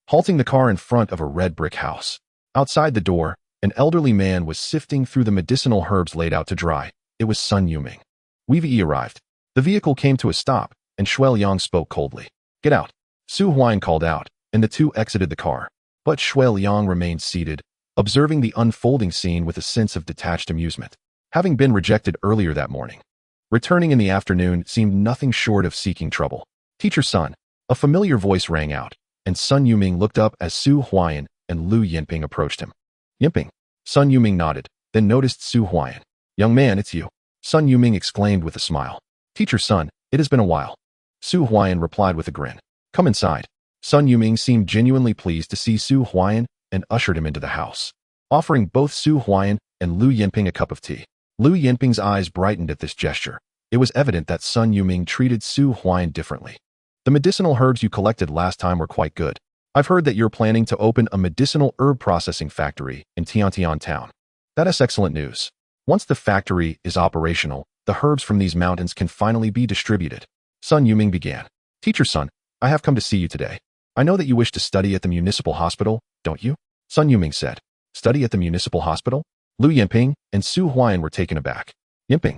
Speaker 1: halting the car in front of a red brick house. Outside the door, an elderly man was sifting through the medicinal herbs laid out to dry. It was Sun Yuming. We've arrived. The vehicle came to a stop, and Xueliang spoke coldly. Get out. Su Huaiyan called out, and the two exited the car. But Xueliang remained seated, observing the unfolding scene with a sense of detached amusement. Having been rejected earlier that morning, returning in the afternoon seemed nothing short of seeking trouble. Teacher's son. A familiar voice rang out, and Sun Yuming looked up as Su Huaiyan and Lu Yinping approached him. Yinping. Sun Yuming nodded, then noticed Su Huaiyan. Young man, it's you. Sun Yuming exclaimed with a smile. Teacher's son, it has been a while. Su Huaiyan replied with a grin. Come inside. Sun Yuming seemed genuinely pleased to see Su Huaiyan and ushered him into the house, offering both Su Huaiyan and Lu Yinping a cup of tea. Lu Yinping's eyes brightened at this gesture. It was evident that Sun Yuming treated Su Huaiyan differently. The medicinal herbs you collected last time were quite good. I've heard that you're planning to open a medicinal herb processing factory in Tiantian town. That is excellent news. Once the factory is operational, the herbs from these mountains can finally be distributed. Sun Yuming began. Teacher's son, I have come to see you today. I know that you wish to study at the municipal hospital, don't you? Sun Yuming said. Study at the municipal hospital? Lu Yinping and Su Huaiyan were taken aback. Yinping.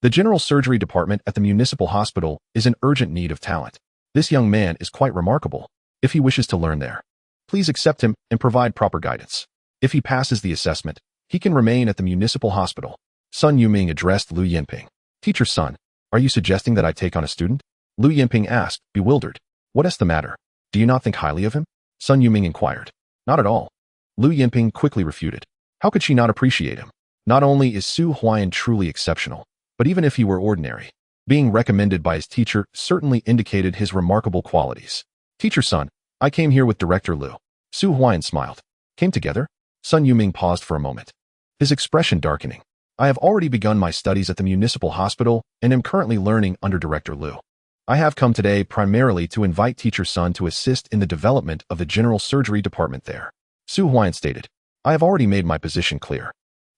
Speaker 1: The general surgery department at the municipal hospital is in urgent need of talent. This young man is quite remarkable. If he wishes to learn there, please accept him and provide proper guidance. If he passes the assessment, he can remain at the municipal hospital. Sun Yuming addressed Lu Yinping. Teacher's son, are you suggesting that I take on a student? Lu Yinping asked, bewildered. What is the matter? Do you not think highly of him? Sun Yuming inquired. Not at all. Lu Yinping quickly refuted. How could she not appreciate him? Not only is Su Huaiyan truly exceptional, but even if he were ordinary, being recommended by his teacher certainly indicated his remarkable qualities. Teacher's son, I came here with Director Lu. Su Huaiyan smiled. Came together? Sun Yuming paused for a moment, his expression darkening. I have already begun my studies at the municipal hospital and am currently learning under Director Lu. I have come today primarily to invite Teacher's son to assist in the development of the general surgery department there. Su Huaiyan stated. I have already made my position clear.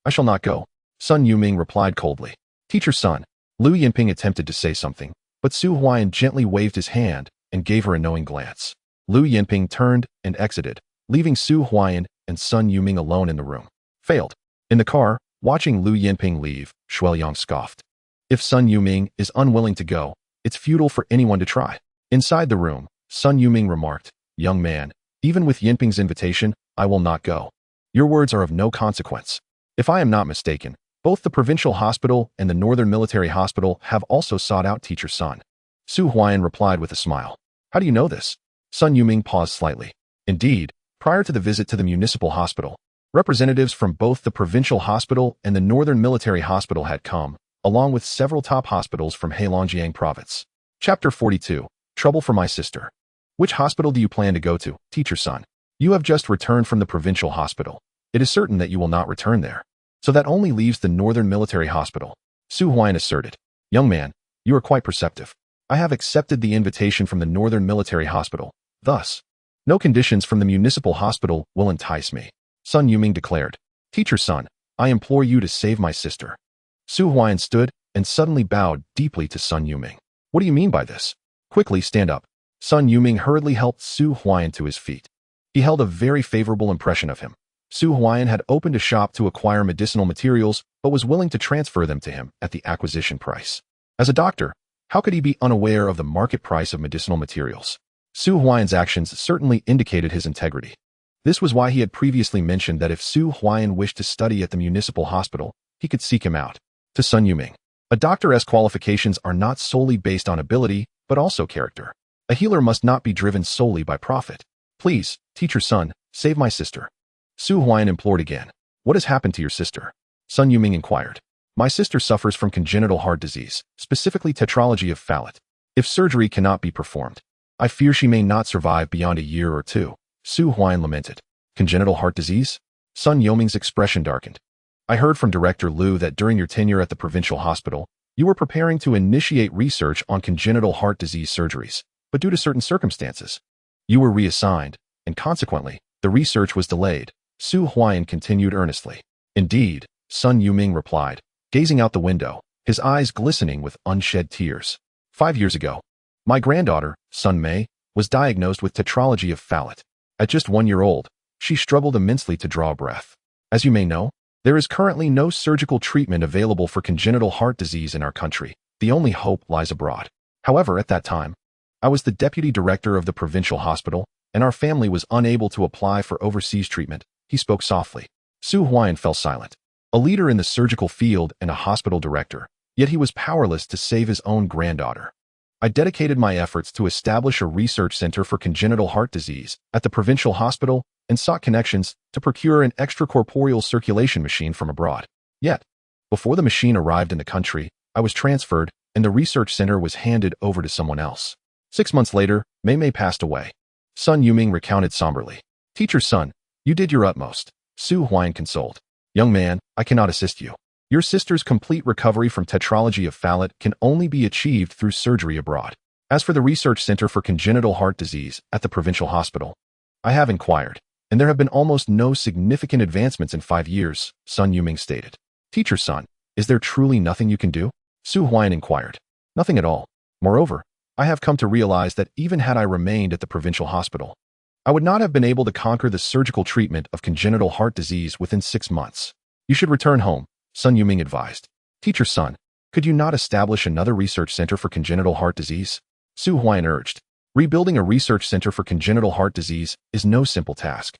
Speaker 1: I shall not go. Sun Yuming replied coldly. Teacher's son. Lu Yinping attempted to say something, but Su Huaiyan gently waved his hand and gave her a knowing glance. Lu Yinping turned and exited, leaving Su Huaiyan and Sun Yuming alone in the room. Failed. In the car, watching Lu Yinping leave, Xueliang scoffed. If Sun Yuming is unwilling to go, it's futile for anyone to try. Inside the room, Sun Yuming remarked, Young man, even with Yinping's invitation, I will not go. Your words are of no consequence. If I am not mistaken, both the provincial hospital and the northern military hospital have also sought out Teacher's son. Su Huaiyan replied with a smile. How do you know this? Sun Yuming paused slightly. Indeed, prior to the visit to the municipal hospital, representatives from both the provincial hospital and the northern military hospital had come, along with several top hospitals from Heilongjiang province. Chapter 42. Trouble for my sister. Which hospital do you plan to go to, Teacher's son? You have just returned from the provincial hospital. It is certain that you will not return there. So that only leaves the northern military hospital. Su Huaiyan asserted. Young man, you are quite perceptive. I have accepted the invitation from the northern military hospital. Thus, no conditions from the municipal hospital will entice me. Sun Yuming declared. Teacher's son, I implore you to save my sister. Su Huaiyan stood and suddenly bowed deeply to Sun Yuming. What do you mean by this? Quickly stand up. Sun Yuming hurriedly helped Su Huaiyan to his feet. He held a very favorable impression of him. Su Huaiyan had opened a shop to acquire medicinal materials, but was willing to transfer them to him at the acquisition price. As a doctor, how could he be unaware of the market price of medicinal materials? Su Huaiyan's actions certainly indicated his integrity. This was why he had previously mentioned that if Su Huaiyan wished to study at the municipal hospital, he could seek him out. To Sun Yuming, a doctor's qualifications are not solely based on ability, but also character. A healer must not be driven solely by profit. Please, teacher Sun, save my sister. Su Huaiyan implored again. What has happened to your sister? Sun Yuming inquired. My sister suffers from congenital heart disease, specifically tetralogy of Fallot. If surgery cannot be performed, I fear she may not survive beyond a year or two. Su Huaiyan lamented. Congenital heart disease? Sun Yuming's expression darkened. I heard from Director Liu that during your tenure at the provincial hospital, you were preparing to initiate research on congenital heart disease surgeries, but due to certain circumstances, you were reassigned, and consequently, the research was delayed. Su Huaiyan continued earnestly. Indeed, Sun Yuming replied, gazing out the window, his eyes glistening with unshed tears. 5 years ago, my granddaughter, Sun Mei, was diagnosed with tetralogy of Fallot. At just 1 year old, she struggled immensely to draw a breath. As you may know, there is currently no surgical treatment available for congenital heart disease in our country. The only hope lies abroad. However, at that time, I was the deputy director of the provincial hospital, and our family was unable to apply for overseas treatment. He spoke softly. Su Huaiyan fell silent. A leader in the surgical field and a hospital director, yet he was powerless to save his own granddaughter. I dedicated my efforts to establish a research center for congenital heart disease at the provincial hospital and sought connections to procure an extracorporeal circulation machine from abroad. Yet, before the machine arrived in the country, I was transferred and the research center was handed over to someone else. 6 months later, Mei passed away. Sun Yuming recounted somberly. Teacher Sun, you did your utmost. Su Huaiyan consoled. Young man, I cannot assist you. Your sister's complete recovery from tetralogy of Fallot can only be achieved through surgery abroad. As for the Research Center for Congenital Heart Disease at the provincial hospital, I have inquired, and there have been almost no significant advancements in 5 years, Sun Yuming stated. Teacher Sun, is there truly nothing you can do? Su Huaiyan inquired. Nothing at all. Moreover, I have come to realize that even had I remained at the provincial hospital, I would not have been able to conquer the surgical treatment of congenital heart disease within 6 months. You should return home, Sun Yuming advised. Teacher Sun, could you not establish another research center for congenital heart disease? Su Huaiyan urged. Rebuilding a research center for congenital heart disease is no simple task.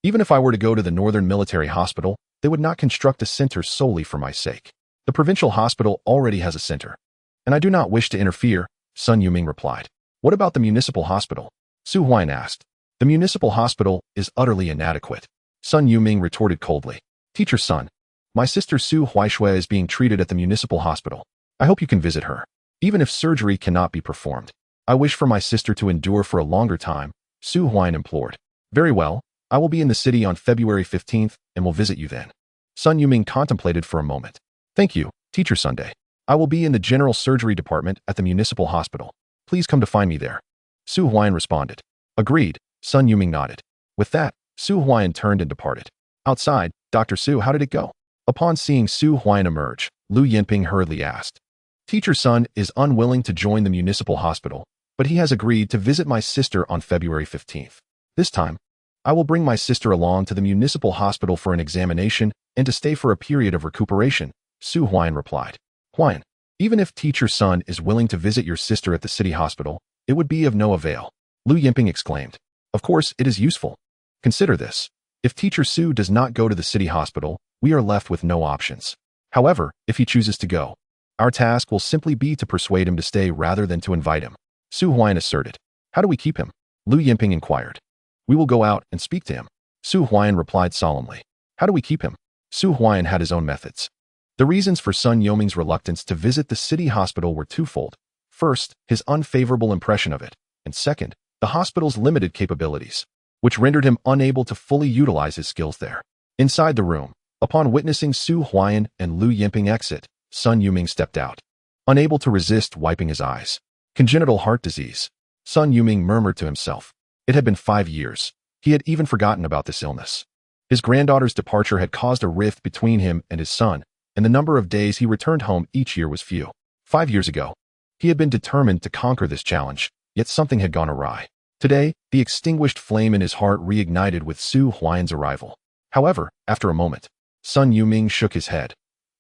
Speaker 1: Even if I were to go to the Northern Military Hospital, they would not construct a center solely for my sake. The provincial hospital already has a center, and I do not wish to interfere, Sun Yuming replied. What about the municipal hospital? Su Huaiyan asked. The municipal hospital is utterly inadequate. Sun Yuming retorted coldly. Teacher Sun, my sister Su Huaishui is being treated at the municipal hospital. I hope you can visit her. Even if surgery cannot be performed, I wish for my sister to endure for a longer time, Su Huaiyan implored. Very well, I will be in the city on February 15th and will visit you then. Sun Yuming contemplated for a moment. Thank you, Teacher Sunday. I will be in the general surgery department at the municipal hospital. Please come to find me there. Su Huaiyan responded. Agreed, Sun Yuming nodded. With that, Su Huaiyan turned and departed. Outside, Dr. Su, how did it go? Upon seeing Su Huaiyan emerge, Lu Yinping hurriedly asked. Teacher Sun is unwilling to join the municipal hospital, but he has agreed to visit my sister on February 15th. This time, I will bring my sister along to the municipal hospital for an examination and to stay for a period of recuperation, Su Huaiyan replied. Huaiyan, even if Teacher Sun is willing to visit your sister at the city hospital, it would be of no avail, Lu Yinping exclaimed. Of course, it is useful. Consider this. If Teacher Su does not go to the city hospital, we are left with no options. However, if he chooses to go, our task will simply be to persuade him to stay rather than to invite him, Su Huaiyan asserted. How do we keep him? Lu Yinping inquired. We will go out and speak to him, Su Huaiyan replied solemnly. How do we keep him? Su Huaiyan had his own methods. The reasons for Sun Yuming's reluctance to visit the city hospital were twofold. First, his unfavorable impression of it, and second, the hospital's limited capabilities, which rendered him unable to fully utilize his skills there. Inside the room, upon witnessing Su Huaiyan and Lu Yinping exit, Sun Yuming stepped out, unable to resist wiping his eyes. Congenital heart disease. Sun Yuming murmured to himself. It had been 5 years. He had even forgotten about this illness. His granddaughter's departure had caused a rift between him and his son, and the number of days he returned home each year was few. 5 years ago, he had been determined to conquer this challenge, Yet something had gone awry. Today, the extinguished flame in his heart reignited with Su Huaiyan's arrival. However, after a moment, Sun Yuming shook his head.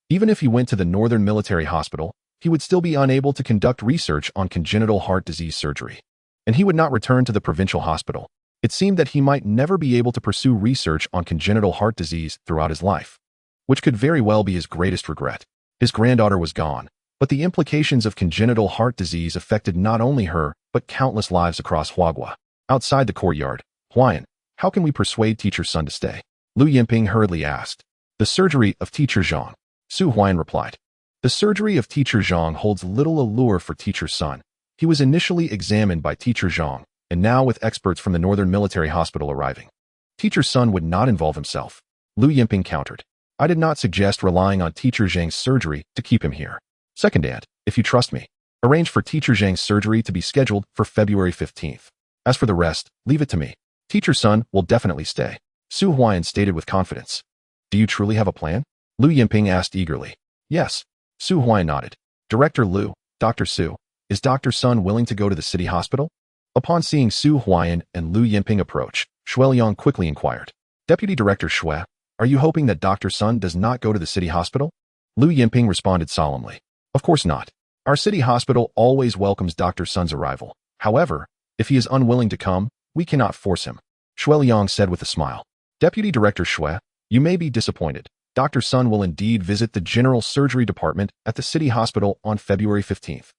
Speaker 1: Even if he went to the Northern Military Hospital, he would still be unable to conduct research on congenital heart disease surgery. And he would not return to the provincial hospital. It seemed that he might never be able to pursue research on congenital heart disease throughout his life, which could very well be his greatest regret. His granddaughter was gone, but the implications of congenital heart disease affected not only her, but countless lives across Huagua. Outside the courtyard, Huaian, how can we persuade Teacher Sun to stay? Lu Yinping hurriedly asked. The surgery of Teacher Zhang. Su Huaiyan replied. The surgery of Teacher Zhang holds little allure for Teacher Sun. He was initially examined by Teacher Zhang, and now with experts from the Northern Military Hospital arriving. Teacher Sun would not involve himself. Lu Yinping countered. I did not suggest relying on Teacher Zhang's surgery to keep him here. Second, Aunt, if you trust me, arrange for Teacher Zhang's surgery to be scheduled for February 15th. As for the rest, leave it to me. Teacher Sun will definitely stay. Su Huaiyan stated with confidence. Do you truly have a plan? Lu Yinping asked eagerly. Yes. Su Huaiyan nodded. Director Lu, Dr. Su, is Dr. Sun willing to go to the city hospital? Upon seeing Su Huaiyan and Lu Yinping approach, Shueliang quickly inquired. Deputy Director Shui, are you hoping that Dr. Sun does not go to the city hospital? Lu Yinping responded solemnly. Of course not. Our city hospital always welcomes Dr. Sun's arrival. However, if he is unwilling to come, we cannot force him. Shueliang said with a smile. Deputy Director Shui, you may be disappointed. Dr. Sun will indeed visit the General Surgery Department at the city hospital on February 15th.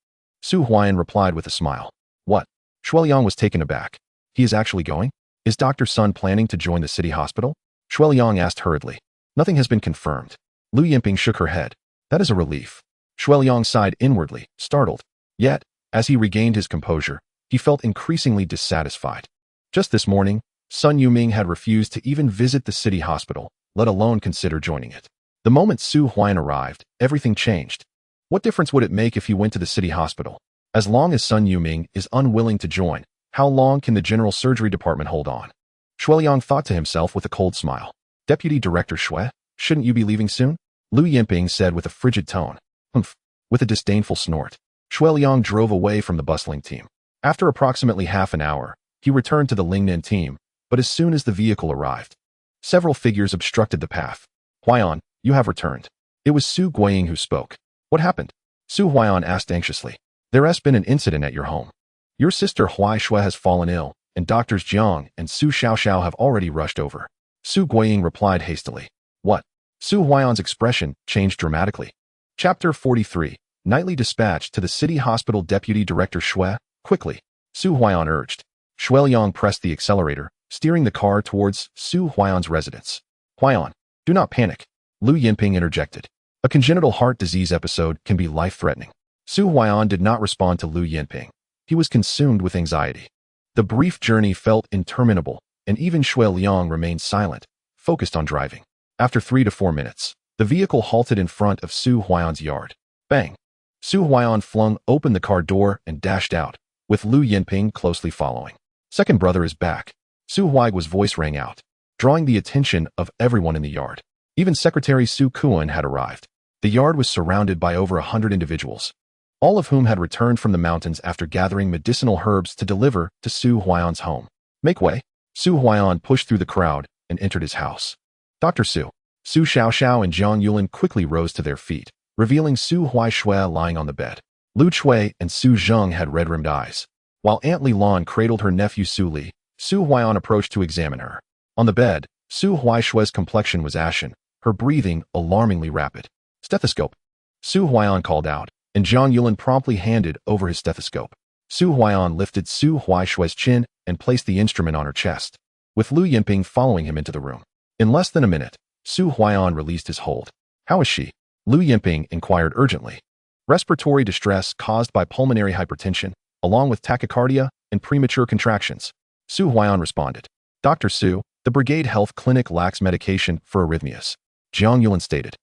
Speaker 1: Su Huaiyan replied with a smile. What? Shueliang was taken aback. He is actually going? Is Dr. Sun planning to join the city hospital? Shueliang asked hurriedly. Nothing has been confirmed. Lu Yinping shook her head. That is a relief. Shueliang sighed inwardly, startled. Yet, as he regained his composure, he felt increasingly dissatisfied. Just this morning, Sun Yuming had refused to even visit the city hospital, let alone consider joining it. The moment Su Huaiyan arrived, everything changed. What difference would it make if he went to the city hospital? As long as Sun Yuming is unwilling to join, how long can the General Surgery Department hold on? Shueliang thought to himself with a cold smile. Deputy Director Shui, shouldn't you be leaving soon? Lu Yinping said with a frigid tone. Humph. With a disdainful snort, Shueliang drove away from the bustling team. After approximately half an hour, he returned to the Lingnan team, but as soon as the vehicle arrived, several figures obstructed the path. Huaiyan, you have returned. It was Su Guiying who spoke. What happened? Su Huaiyan asked anxiously. There has been an incident at your home. Your sister Huai Shui has fallen ill, and Doctors Jiang and Su Xiaoxiao have already rushed over. Su Guiying replied hastily. What? Su Huaiyan's expression changed dramatically. Chapter 43, Nightly Dispatch to the City Hospital Deputy Director Shui, quickly. Su Huaiyan urged. Shueliang pressed the accelerator, steering the car towards Su Huaiyan's residence. Huaiyan, do not panic. Lu Yinping interjected. A congenital heart disease episode can be life-threatening. Su Huaiyan did not respond to Lu Yinping. He was consumed with anxiety. The brief journey felt interminable, and even Shueliang remained silent, focused on driving. After 3 to 4 minutes, the vehicle halted in front of Su Huaiyan's yard. Bang! Su Huaiyan flung open the car door and dashed out, with Lu Yinping closely following. Second brother is back. Su Huai's voice rang out, drawing the attention of everyone in the yard. Even Secretary Su Kuan had arrived. The yard was surrounded by over 100 individuals, all of whom had returned from the mountains after gathering medicinal herbs to deliver to Su Huaiyan's home. Make way. Su Huaiyan pushed through the crowd and entered his house. Dr. Su, Su Xiaoxiao and Jiang Yulin quickly rose to their feet, revealing Su Huai Shui lying on the bed. Lu Chui and Su Zheng had red-rimmed eyes. While Aunt Li Lan cradled her nephew Su Li, Su Huaiyan approached to examine her. On the bed, Su Huai Shui's complexion was ashen, her breathing alarmingly rapid. Stethoscope. Su Huaiyan called out, and Jiang Yulin promptly handed over his stethoscope. Su Huaiyan lifted Su Huai Shui's chin and placed the instrument on her chest, with Lu Yinping following him into the room. In less than a minute, Su Huaiyan released his hold. How is she? Lu Yinping inquired urgently. Respiratory distress caused by pulmonary hypertension, along with tachycardia and premature contractions. Su Huaiyan responded. Dr. Su, the Brigade Health Clinic lacks medication for arrhythmias. Jiang Yulin stated.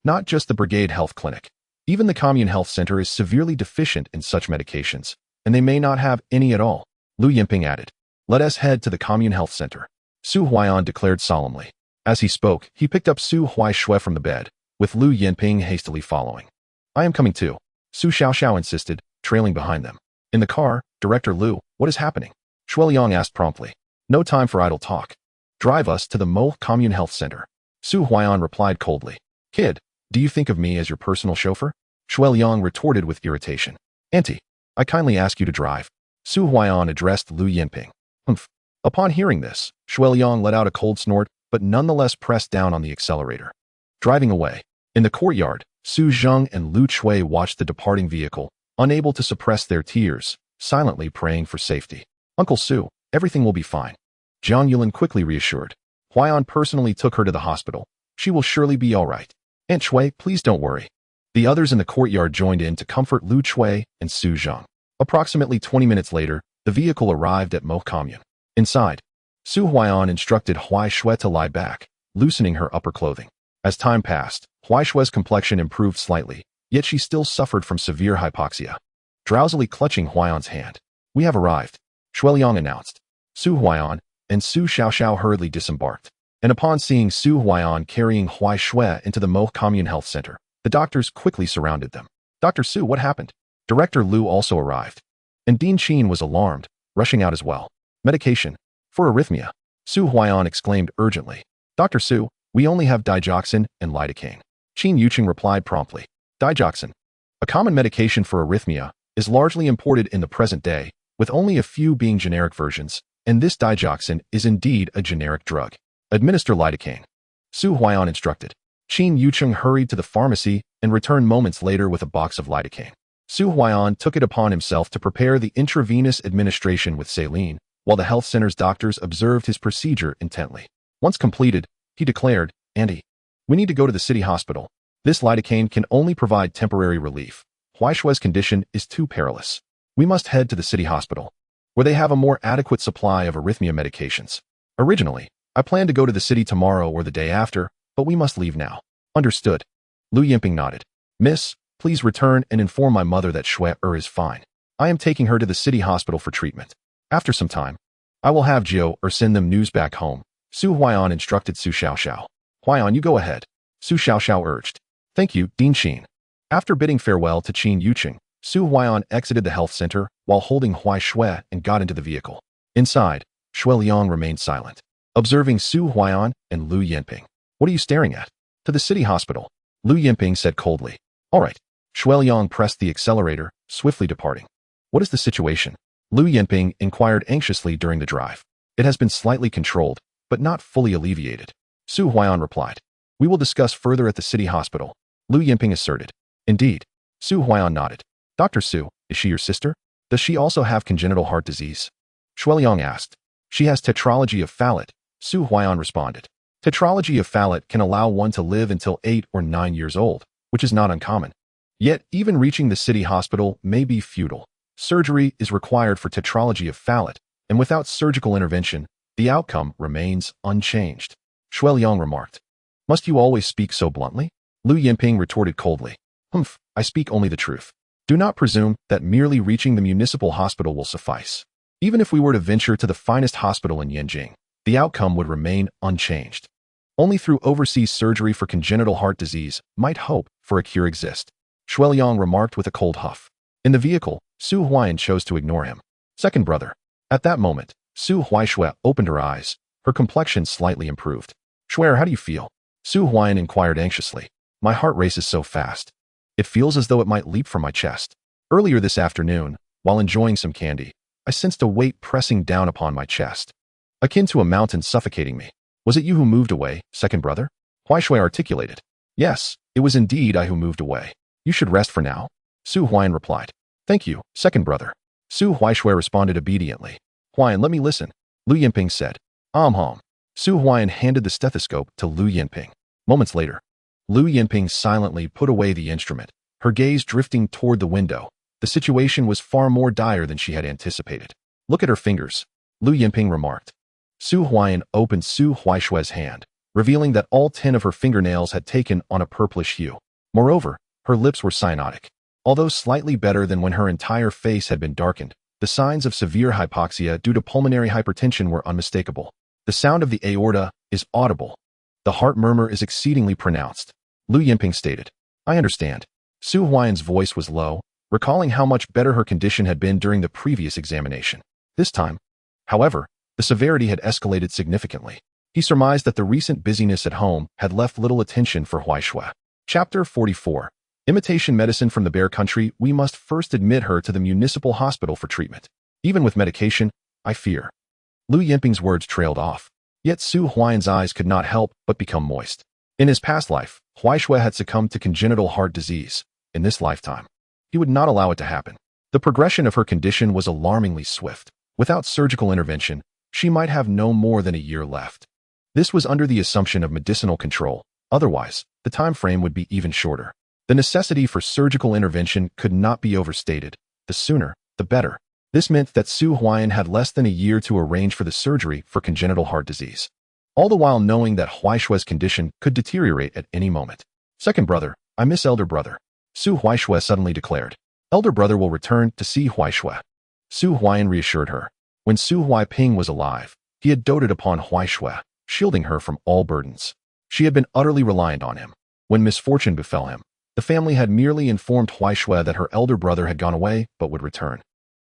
Speaker 1: Not just the Brigade Health Clinic. Even the Commune Health Center is severely deficient in such medications, and they may not have any at all. Lu Yinping added. Let us head to the Commune Health Center. Su Huaiyan declared solemnly. As he spoke, he picked up Su Huai Shui from the bed, with Lu Yinping hastily following. I am coming too, Su Xiaoxiao insisted, trailing behind them. In the car, Director Liu, what is happening? Shuiliang asked promptly. No time for idle talk. Drive us to the Mo Commune Health Center. Su Huaian replied coldly. Kid, do you think of me as your personal chauffeur? Shuiliang retorted with irritation. Auntie, I kindly ask you to drive. Su Huaian addressed Lu Yinping. Humph. Upon hearing this, Shuiliang let out a cold snort, but nonetheless pressed down on the accelerator. Driving away. In the courtyard, Su Zheng and Lu Chui watched the departing vehicle, unable to suppress their tears, silently praying for safety. Uncle Su, everything will be fine. Jiang Yulin quickly reassured. Huaian personally took her to the hospital. She will surely be all right. Aunt Chui, please don't worry. The others in the courtyard joined in to comfort Lu Chui and Su Zheng. Approximately 20 minutes later, the vehicle arrived at Mo Commune. Inside, Su Huaian instructed Huai Shui to lie back, loosening her upper clothing. As time passed, Huai Shui's complexion improved slightly, yet she still suffered from severe hypoxia. Drowsily clutching Huaian's hand. We have arrived, Shuiliang announced. Su Huaian and Su Xiaoxiao hurriedly disembarked. And upon seeing Su Huaian carrying Huai Shui into the Mo Commune Health Center, the doctors quickly surrounded them. Dr. Su, what happened? Director Liu also arrived. And Dean Qin was alarmed, rushing out as well. Medication. For arrhythmia. Su Huaian exclaimed urgently. Dr. Su, we only have digoxin and lidocaine. Qin Yuqing replied promptly. Digoxin, a common medication for arrhythmia, is largely imported in the present day, with only a few being generic versions, and this digoxin is indeed a generic drug. Administer lidocaine. Su Huaian instructed. Qin Yuqing hurried to the pharmacy and returned moments later with a box of lidocaine. Su Huaian took it upon himself to prepare the intravenous administration with saline, while the health center's doctors observed his procedure intently. Once completed, he declared, Auntie, we need to go to the city hospital. This lidocaine can only provide temporary relief. Huai Shui's condition is too perilous. We must head to the city hospital, where they have a more adequate supply of arrhythmia medications. Originally, I planned to go to the city tomorrow or the day after, but we must leave now. Understood. Lu Yinping nodded. Miss, please return and inform my mother that Shui is fine. I am taking her to the city hospital for treatment. After some time, I will have Jiu send them news back home. Su Huaian instructed Su Xiaoxiao. Huaian, you go ahead. Su Xiaoxiao urged. Thank you, Dean Qin. After bidding farewell to Qin Yuqing, Su Huaian exited the health center while holding Huai Shui and got into the vehicle. Inside, Shuiliang remained silent, observing Su Huaian and Lu Yinping. What are you staring at? To the city hospital, Lu Yinping said coldly. All right. Shuiliang pressed the accelerator, swiftly departing. What is the situation? Lu Yinping inquired anxiously during the drive. It has been slightly controlled, but not fully alleviated. Su Huaian replied. We will discuss further at the city hospital, Lu Yinping asserted. Indeed. Su Huaian nodded. Dr. Su, is she your sister? Does she also have congenital heart disease? Shuiliang asked. She has tetralogy of Fallot, Su Huaian responded. Tetralogy of Fallot can allow one to live until 8 or 9 years old, which is not uncommon. Yet, even reaching the city hospital may be futile. Surgery is required for tetralogy of Fallot, and without surgical intervention, the outcome remains unchanged. Shuiliang remarked. Must you always speak so bluntly? Lu Yinping retorted coldly. Humph, I speak only the truth. Do not presume that merely reaching the municipal hospital will suffice. Even if we were to venture to the finest hospital in Yanjing, the outcome would remain unchanged. Only through overseas surgery for congenital heart disease might hope for a cure exist. Shuiliang remarked with a cold huff. In the vehicle, Su Huaian chose to ignore him. Second brother. At that moment, Su Huaishui opened her eyes. Her complexion slightly improved. Shui, how do you feel? Su Huaian inquired anxiously. My heart races so fast. It feels as though it might leap from my chest. Earlier this afternoon, while enjoying some candy, I sensed a weight pressing down upon my chest, akin to a mountain suffocating me. Was it you who moved away, second brother? Huaishui articulated. Yes, it was indeed I who moved away. You should rest for now. Su Huaian replied. Thank you, second brother. Su Huaishui responded obediently. Huaian, let me listen. Lu Yinping said. Hom. Su Huaian handed the stethoscope to Lu Yinping. Moments later, Lu Yinping silently put away the instrument, her gaze drifting toward the window. The situation was far more dire than she had anticipated. Look at her fingers, Lu Yinping remarked. Su Huaian opened Su Huaishui's hand, revealing that all 10 of her fingernails had taken on a purplish hue. Moreover, her lips were cyanotic. Although slightly better than when her entire face had been darkened, the signs of severe hypoxia due to pulmonary hypertension were unmistakable. The sound of the aorta is audible. The heart murmur is exceedingly pronounced, Lu Yinping stated. I understand. Su Huaian's voice was low, recalling how much better her condition had been during the previous examination. This time, however, the severity had escalated significantly. He surmised that the recent busyness at home had left little attention for Huaishui. Chapter 44. Imitation medicine from the Bear Country. We must first admit her to the municipal hospital for treatment. Even with medication, I fear. Lu Yinping's words trailed off. Yet Su Huaiyan's eyes could not help but become moist. In his past life, Huaishui had succumbed to congenital heart disease. In this lifetime, he would not allow it to happen. The progression of her condition was alarmingly swift. Without surgical intervention, she might have no more than a year left. This was under the assumption of medicinal control. Otherwise, the time frame would be even shorter. The necessity for surgical intervention could not be overstated. The sooner, the better. This meant that Su Huaiyan had less than a year to arrange for the surgery for congenital heart disease, all the while knowing that Huaishui's condition could deteriorate at any moment. Second brother, I miss elder brother, Su Huaishui suddenly declared. Elder brother will return to see Huaishui. Su Huaiyan reassured her. When Su Huaiping was alive, he had doted upon Huaishui, shielding her from all burdens. She had been utterly reliant on him. When misfortune befell him, the family had merely informed Huaishui that her elder brother had gone away but would return.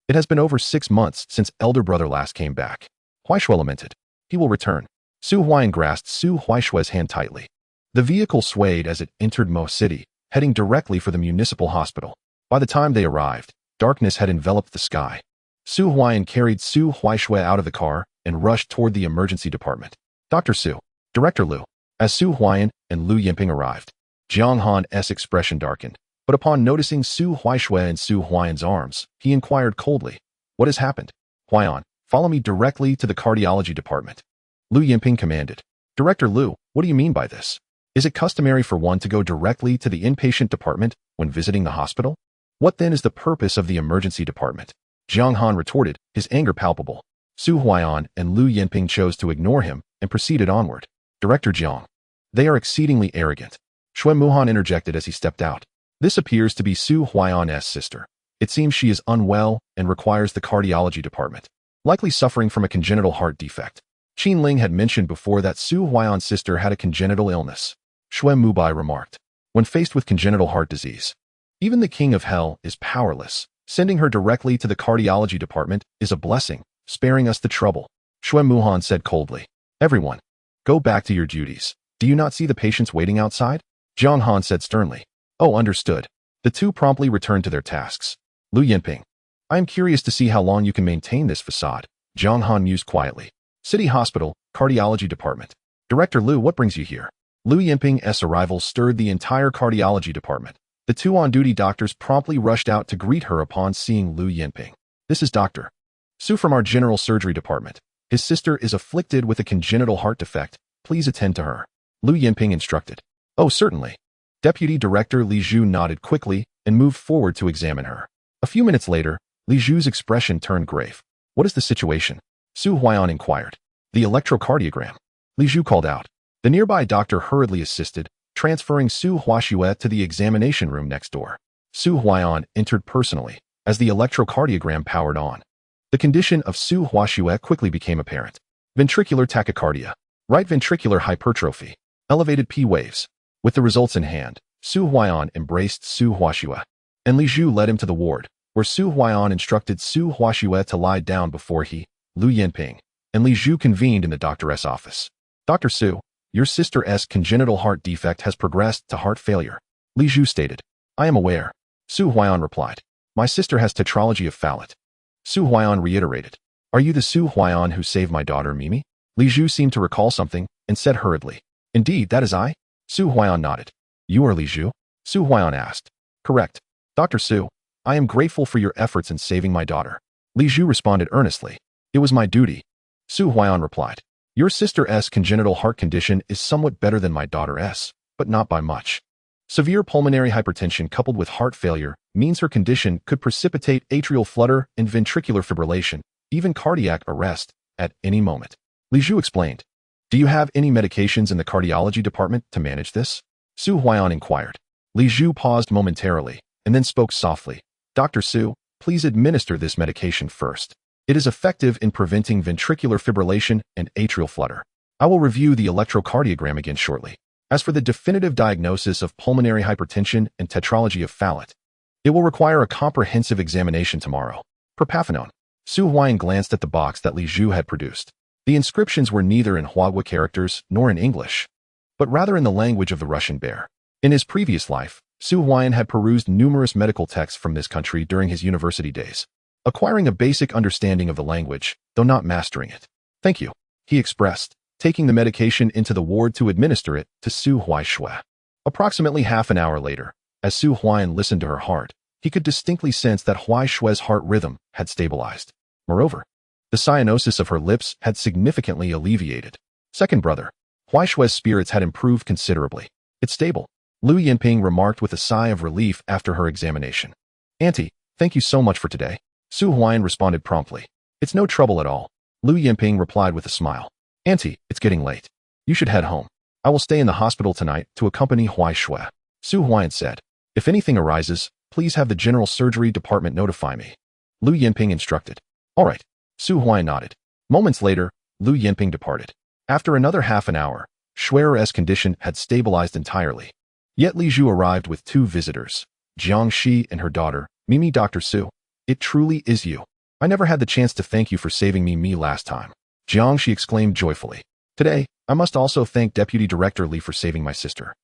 Speaker 1: It has been over 6 months since elder brother last came back. Huaishui lamented. He will return. Su Huaiyan grasped Su Huaishui's hand tightly. The vehicle swayed as it entered Mo City, heading directly for the municipal hospital. By the time they arrived, darkness had enveloped the sky. Su Huaiyan carried Su Huaishui out of the car and rushed toward the emergency department. Dr. Su, Director Lu. As Su Huaiyan and Lu Yinping arrived, Jiang Han's expression darkened. But upon noticing Su Huaishui in Su Huaiyan's arms, he inquired coldly, "What has happened?" "Huaiyan, follow me directly to the cardiology department." Lu Yinping commanded. "Director Lu, what do you mean by this? Is it customary for one to go directly to the inpatient department when visiting the hospital? What then is the purpose of the emergency department?" Jiang Han retorted, his anger palpable. Su Huaiyan and Lu Yinping chose to ignore him and proceeded onward. "Director Jiang, they are exceedingly arrogant," Shui Muhan interjected as he stepped out. "This appears to be Su Huaiyan's sister. It seems she is unwell and requires the cardiology department, likely suffering from a congenital heart defect." Qin Ling had mentioned before that Su Huaiyan's sister had a congenital illness. Shui Mubai remarked. When faced with congenital heart disease, even the king of hell is powerless. Sending her directly to the cardiology department is a blessing, sparing us the trouble. Shui Muhan said coldly. "Everyone, go back to your duties. Do you not see the patients waiting outside?" Jiang Han said sternly. "Oh, understood." The two promptly returned to their tasks. Lu Yinping, "I am curious to see how long you can maintain this facade." Jiang Han mused quietly. City Hospital, Cardiology Department. "Director Lu, what brings you here?" Lu Yinping's arrival stirred the entire cardiology department. The two on-duty doctors promptly rushed out to greet her upon seeing Lu Yinping. "This is Dr. Su from our general surgery department. His sister is afflicted with a congenital heart defect. Please attend to her," Lu Yinping instructed. "Oh, certainly." Deputy Director Li Zhu nodded quickly and moved forward to examine her. A few minutes later, Li Zhu's expression turned grave. "What is the situation?" Su Huaiyan inquired. "The electrocardiogram," Li Zhu called out. The nearby doctor hurriedly assisted, transferring Su Huaishui to the examination room next door. Su Huaiyan entered personally as the electrocardiogram powered on. The condition of Su Huaishui quickly became apparent. Ventricular tachycardia, right ventricular hypertrophy, elevated P waves. With the results in hand, Su Huaiyan embraced Su Huaishui, and Li Zhu led him to the ward, where Su Huaiyan instructed Su Huaishui to lie down before he, Lu Yinping, and Li Zhu convened in the doctor's office. "Dr. Su, your sister's congenital heart defect has progressed to heart failure," Li Zhu stated. "I am aware," Su Huaiyan replied. "My sister has tetralogy of Fallot." Su Huaiyan reiterated. "Are you the Su Huaiyan who saved my daughter Mimi?" Li Zhu seemed to recall something and said hurriedly, "Indeed, that is I." Su Huaiyan nodded. "You are Li Zhu?" Su Huaiyan asked. "Correct. Dr. Su, I am grateful for your efforts in saving my daughter." Li Zhu responded earnestly. "It was my duty." Su Huaiyan replied. "Your sister's congenital heart condition is somewhat better than my daughter's, but not by much. Severe pulmonary hypertension coupled with heart failure means her condition could precipitate atrial flutter and ventricular fibrillation, even cardiac arrest, at any moment." Li Zhu explained. "Do you have any medications in the cardiology department to manage this?" Su Huaiyan inquired. Li Zhu paused momentarily and then spoke softly. "Dr. Su, please administer this medication first. It is effective in preventing ventricular fibrillation and atrial flutter. I will review the electrocardiogram again shortly. As for the definitive diagnosis of pulmonary hypertension and tetralogy of Fallot, It will require a comprehensive examination tomorrow. Perpaphenone. Su Huaiyan glanced at the box that Li Zhu had produced. The inscriptions were neither in Huagua characters nor in English, but rather in the language of the Russian bear. In his previous life, Su Huaiyan had perused numerous medical texts from this country during his university days, acquiring a basic understanding of the language, though not mastering it. "Thank you," he expressed, taking the medication into the ward to administer it to Su Huaishui. Approximately half an hour later, as Su Huaiyan listened to her heart, he could distinctly sense that Huaishui's heart rhythm had stabilized. Moreover, the cyanosis of her lips had significantly alleviated. Second brother, Huaishui's spirits had improved considerably. "It's stable," Lu Yinping remarked with a sigh of relief after her examination. "Auntie, thank you so much for today," Su Huaiyan responded promptly. "It's no trouble at all," Lu Yinping replied with a smile. "Auntie, it's getting late. You should head home. I will stay in the hospital tonight to accompany Huaishui," Su Huaiyan said. "If anything arises, please have the general surgery department notify me," Lu Yinping instructed. "All right," Su Huaiyan nodded. Moments later, Lu Yinping departed. After another half an hour, Shuai's condition had stabilized entirely. Yet Li Zhu arrived with two visitors, Jiang Shi and her daughter, Mimi. "Dr. Su, it truly is you. I never had the chance to thank you for saving me last time," Jiang Shi exclaimed joyfully. "Today, I must also thank Deputy Director Li for saving my sister."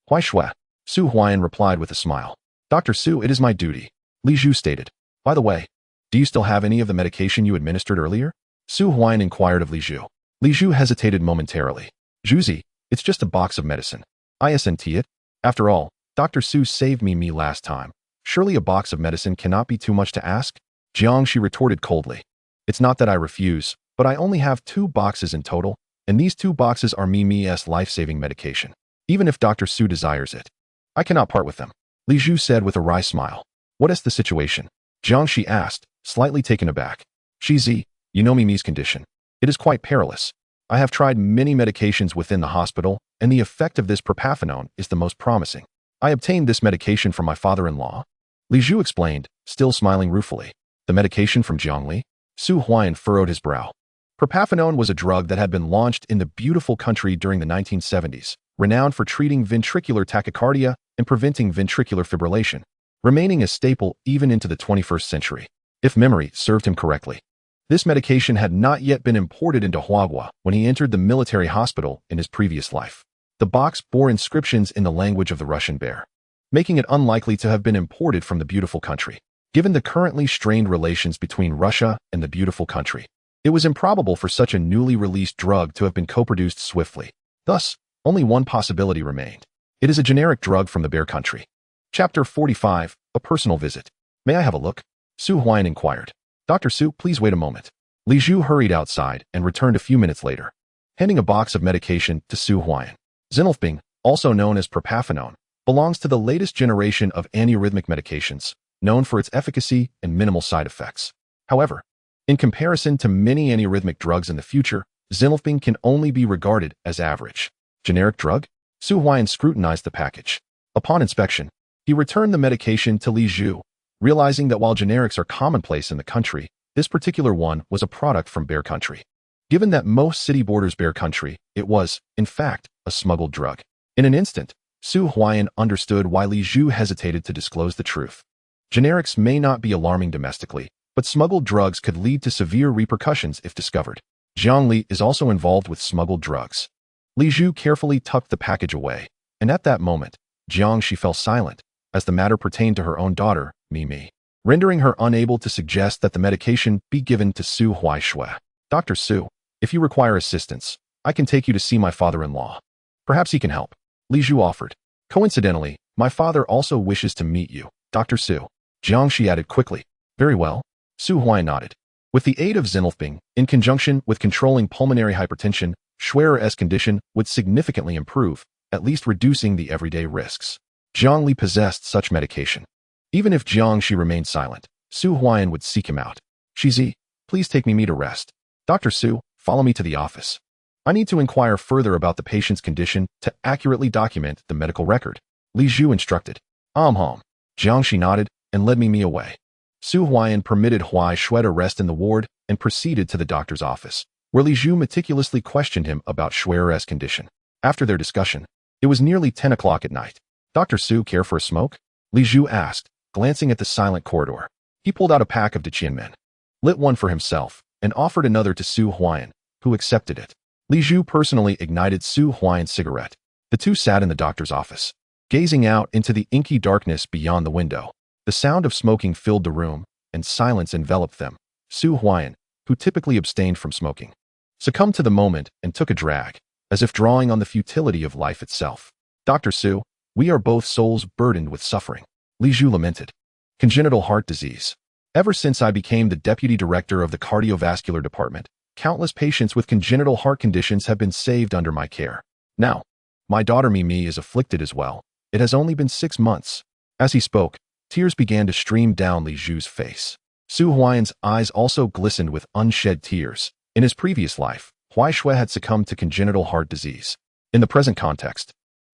Speaker 1: "Huaishui," Su Huaiyan replied with a smile. "Dr. Su, it is my duty," Li Zhu stated. "By the way, do you still have any of the medication you administered earlier?" Su Huaiyan inquired of Li Zhu. Li Zhu hesitated momentarily. "Zhuzi, it's just a box of medicine. Isn't it? After all, Dr. Su saved me last time. Surely a box of medicine cannot be too much to ask?" Jiang Shi retorted coldly. "It's not that I refuse, but I only have 2 boxes in total, and these 2 boxes are Mimi's life-saving medication. Even if Dr. Su desires it, I cannot part with them," Li Zhu said with a wry smile. "What is the situation?" Jiang Shi asked, slightly taken aback. "Shizi, you know Mimi's condition. It is quite perilous. I have tried many medications within the hospital, and the effect of this perpaphenone is the most promising. I obtained this medication from my father-in-law," Li Zhu explained, still smiling ruefully. "The medication from Jiangli?" Su Huaiyan furrowed his brow. Perpaphenone was a drug that had been launched in the beautiful country during the 1970s, renowned for treating ventricular tachycardia and preventing ventricular fibrillation, remaining a staple even into the 21st century, if memory served him correctly. This medication had not yet been imported into Huagua when he entered the military hospital in his previous life. The box bore inscriptions in the language of the Russian bear, making it unlikely to have been imported from the beautiful country. Given the currently strained relations between Russia and the beautiful country, it was improbable for such a newly released drug to have been co-produced swiftly. Thus, only one possibility remained. It is a generic drug from the bear country. Chapter 45, A Personal Visit. "May I have a look?" Su Huaiyan inquired. "Dr. Su, please wait a moment." Li Zhu hurried outside and returned a few minutes later, handing a box of medication to Su Huaiyan. Zinylphing, also known as perpaphenone, belongs to the latest generation of antiarrhythmic medications, known for its efficacy and minimal side effects. However, in comparison to many antiarrhythmic drugs in the future, zinylphing can only be regarded as average. "Generic drug?" Su Huaiyan scrutinized the package. Upon inspection, he returned the medication to Li Zhu, realizing that while generics are commonplace in the country, this particular one was a product from bear country. Given that most city borders bear country, it was, in fact, a smuggled drug. In an instant, Su Huaiyan understood why Li Zhu hesitated to disclose the truth. Generics may not be alarming domestically, but smuggled drugs could lead to severe repercussions if discovered. Jiangli is also involved with smuggled drugs. Li Zhu carefully tucked the package away, and at that moment, Jiang Shi fell silent, as the matter pertained to her own daughter, Mimi, rendering her unable to suggest that the medication be given to Su Huaishui. "Dr. Su, if you require assistance, I can take you to see my father-in-law. Perhaps he can help," Li Zhu offered. "Coincidentally, my father also wishes to meet you, Dr. Su," Jiang Shi added quickly. "Very well," Su Huaiyan nodded. With the aid of zinylphing, in conjunction with controlling pulmonary hypertension, Shuai's condition would significantly improve, at least reducing the everyday risks. Jiang Li possessed such medication. Even if Jiang Shi remained silent, Su Huaiyan would seek him out. "Shizi, please take me to rest. Dr. Su, follow me to the office. I need to inquire further about the patient's condition to accurately document the medical record," Li Zhu instructed. Jiang Shi nodded and led Mimi away. Su Huaiyan permitted Huaishui to rest in the ward and proceeded to the doctor's office, where Li Zhu meticulously questioned him about Shuai's condition. After their discussion, it was nearly 10 o'clock at night. "Dr. Su, care for a smoke?" Li Zhu asked, glancing at the silent corridor. He pulled out a pack of Diqianmen, lit one for himself, and offered another to Su Huaian, who accepted it. Li Zhu personally ignited Su Huaian's cigarette. The two sat in the doctor's office, gazing out into the inky darkness beyond the window. The sound of smoking filled the room, and silence enveloped them. Su Huaian, who typically abstained from smoking, succumbed to the moment and took a drag, as if drawing on the futility of life itself. Dr. Su, we are both souls burdened with suffering. Li Zhu lamented. Congenital heart disease. Ever since I became the deputy director of the cardiovascular department, countless patients with congenital heart conditions have been saved under my care. Now, my daughter Mimi is afflicted as well. It has only been 6 months. As he spoke, tears began to stream down Li Zhu's face. Su Huaian's eyes also glistened with unshed tears. In his previous life, Huaishui had succumbed to congenital heart disease. In the present context,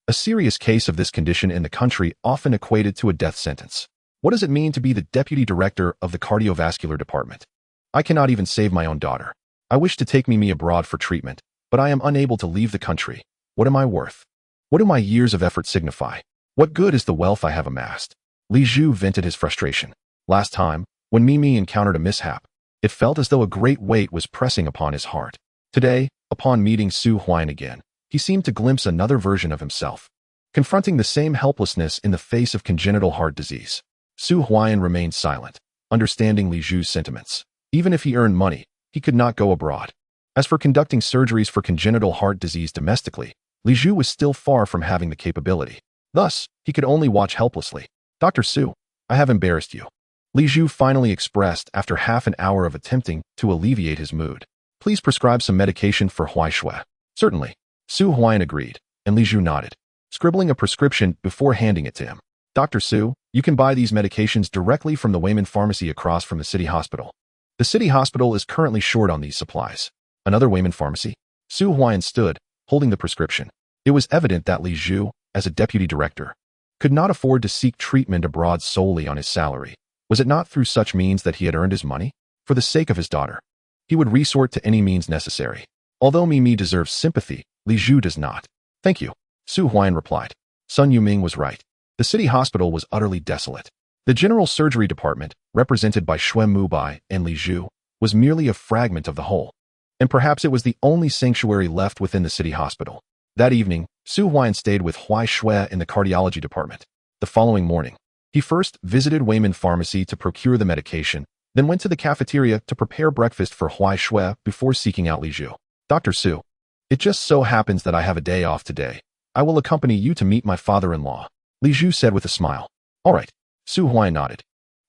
Speaker 1: a serious case of this condition in the country often equated to a death sentence. What does it mean to be the deputy director of the cardiovascular department? I cannot even save my own daughter. I wish to take Mimi abroad for treatment, but I am unable to leave the country. What am I worth? What do my years of effort signify? What good is the wealth I have amassed? Li Zhu vented his frustration. Last time, when Mimi encountered a mishap, it felt as though a great weight was pressing upon his heart. Today, upon meeting Su Huaian again, he seemed to glimpse another version of himself, confronting the same helplessness in the face of congenital heart disease. Su Huaian remained silent, understanding Li Zhu's sentiments. Even if he earned money, he could not go abroad. As for conducting surgeries for congenital heart disease domestically, Li Zhu was still far from having the capability. Thus, he could only watch helplessly. Dr. Su, I have embarrassed you. Li Zhu finally expressed after half an hour of attempting to alleviate his mood. Please prescribe some medication for Huaishui. Certainly. Su Huaian agreed, and Li Zhu nodded, scribbling a prescription before handing it to him. Dr. Su, you can buy these medications directly from the Huaian pharmacy across from the city hospital. The city hospital is currently short on these supplies. Another Huaian pharmacy? Su Huaian stood, holding the prescription. It was evident that Li Zhu, as a deputy director, could not afford to seek treatment abroad solely on his salary. Was it not through such means that he had earned his money? For the sake of his daughter, he would resort to any means necessary. Although Mimi deserves sympathy, Li Zhu does not. Thank you, Su Huaian replied. Sun Yuming was right. The city hospital was utterly desolate. The general surgery department, represented by Xue Mubai and Li Zhu, was merely a fragment of the whole. And perhaps it was the only sanctuary left within the city hospital. That evening, Su Huaian stayed with Huaishui in the cardiology department. The following morning, he first visited Huaian pharmacy to procure the medication, then went to the cafeteria to prepare breakfast for Huaishui before seeking out Li Zhu. Dr. Su, it just so happens that I have a day off today. I will accompany you to meet my father-in-law, Li Zhu said with a smile. All right, Su Huaian nodded.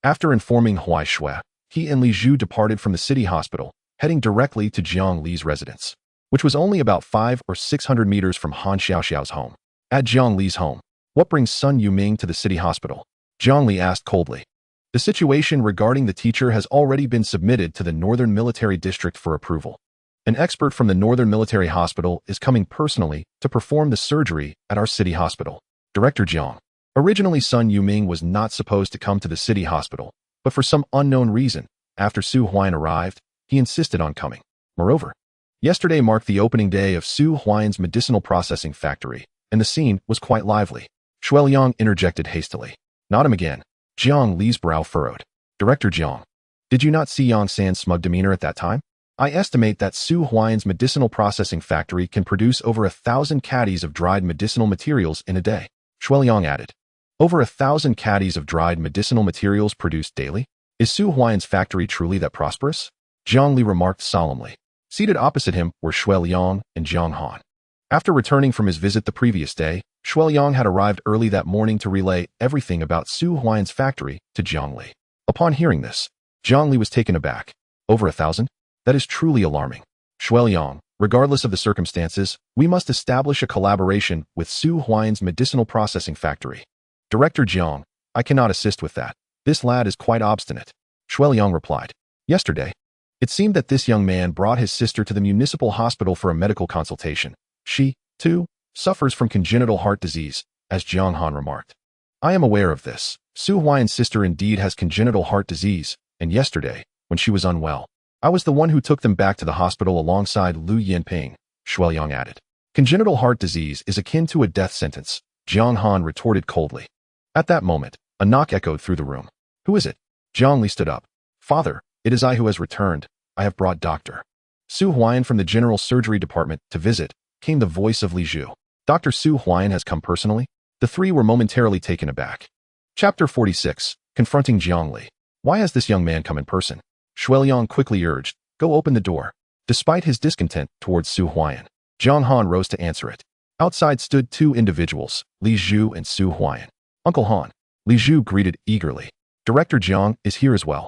Speaker 1: After informing Huaishui, he and Li Zhu departed from the city hospital, heading directly to Jiang Li's residence, which was only about 500 or 600 meters from Han Xiaoxiao's home. At Jiang Li's home, what brings Sun Yuming to the city hospital? Jiang Li asked coldly. The situation regarding the teacher has already been submitted to the Northern Military District for approval. An expert from the Northern Military Hospital is coming personally to perform the surgery at our city hospital. Director Jiang. Originally, Sun Yuming was not supposed to come to the city hospital, but for some unknown reason, after Su Huaian arrived, he insisted on coming. Moreover, yesterday marked the opening day of Su Huaian's medicinal processing factory, and the scene was quite lively. Shueliang interjected hastily. Not him again. Jiang Li's brow furrowed. Director Jiang, did you not see Yang San's smug demeanor at that time? I estimate that Su Huaian's medicinal processing factory can produce over 1,000 caddies of dried medicinal materials in a day. Shueliang added. Over 1,000 caddies of dried medicinal materials produced daily? Is Su Huaian's factory truly that prosperous? Jiang Li remarked solemnly. Seated opposite him were Shueliang and Jiang Han. After returning from his visit the previous day, Shueliang had arrived early that morning to relay everything about Su Huaian's factory to Jiang Li. Upon hearing this, Jiang Li was taken aback. Over 1,000? That is truly alarming. Shueliang, regardless of the circumstances, we must establish a collaboration with Su Huaian's medicinal processing factory. Director Jiang, I cannot assist with that. This lad is quite obstinate. Shueliang replied. Yesterday, it seemed that this young man brought his sister to the municipal hospital for a medical consultation. She, too, suffers from congenital heart disease, as Jiang Han remarked. I am aware of this. Su Huaian's sister indeed has congenital heart disease, and yesterday, when she was unwell, I was the one who took them back to the hospital alongside Lu Yinping, Shueliang added. Congenital heart disease is akin to a death sentence, Jiang Han retorted coldly. At that moment, A knock echoed through the room. Who is it? Jiang Li stood up. Father, it is I who has returned. I have brought Dr. Su Huaian from the general surgery department to visit, came the voice of Li Zhu. Dr. Su Huaian has come personally? The three were momentarily taken aback. Chapter 46. Confronting Jiang Li. Why has this young man come in person? Huaian quickly urged, go open the door. Despite his discontent towards Su Huaian, Jiang Han rose to answer it. Outside stood two individuals, Li Zhu and Su Huaian. Uncle Han. Li Zhu greeted eagerly. Director Jiang is here as well.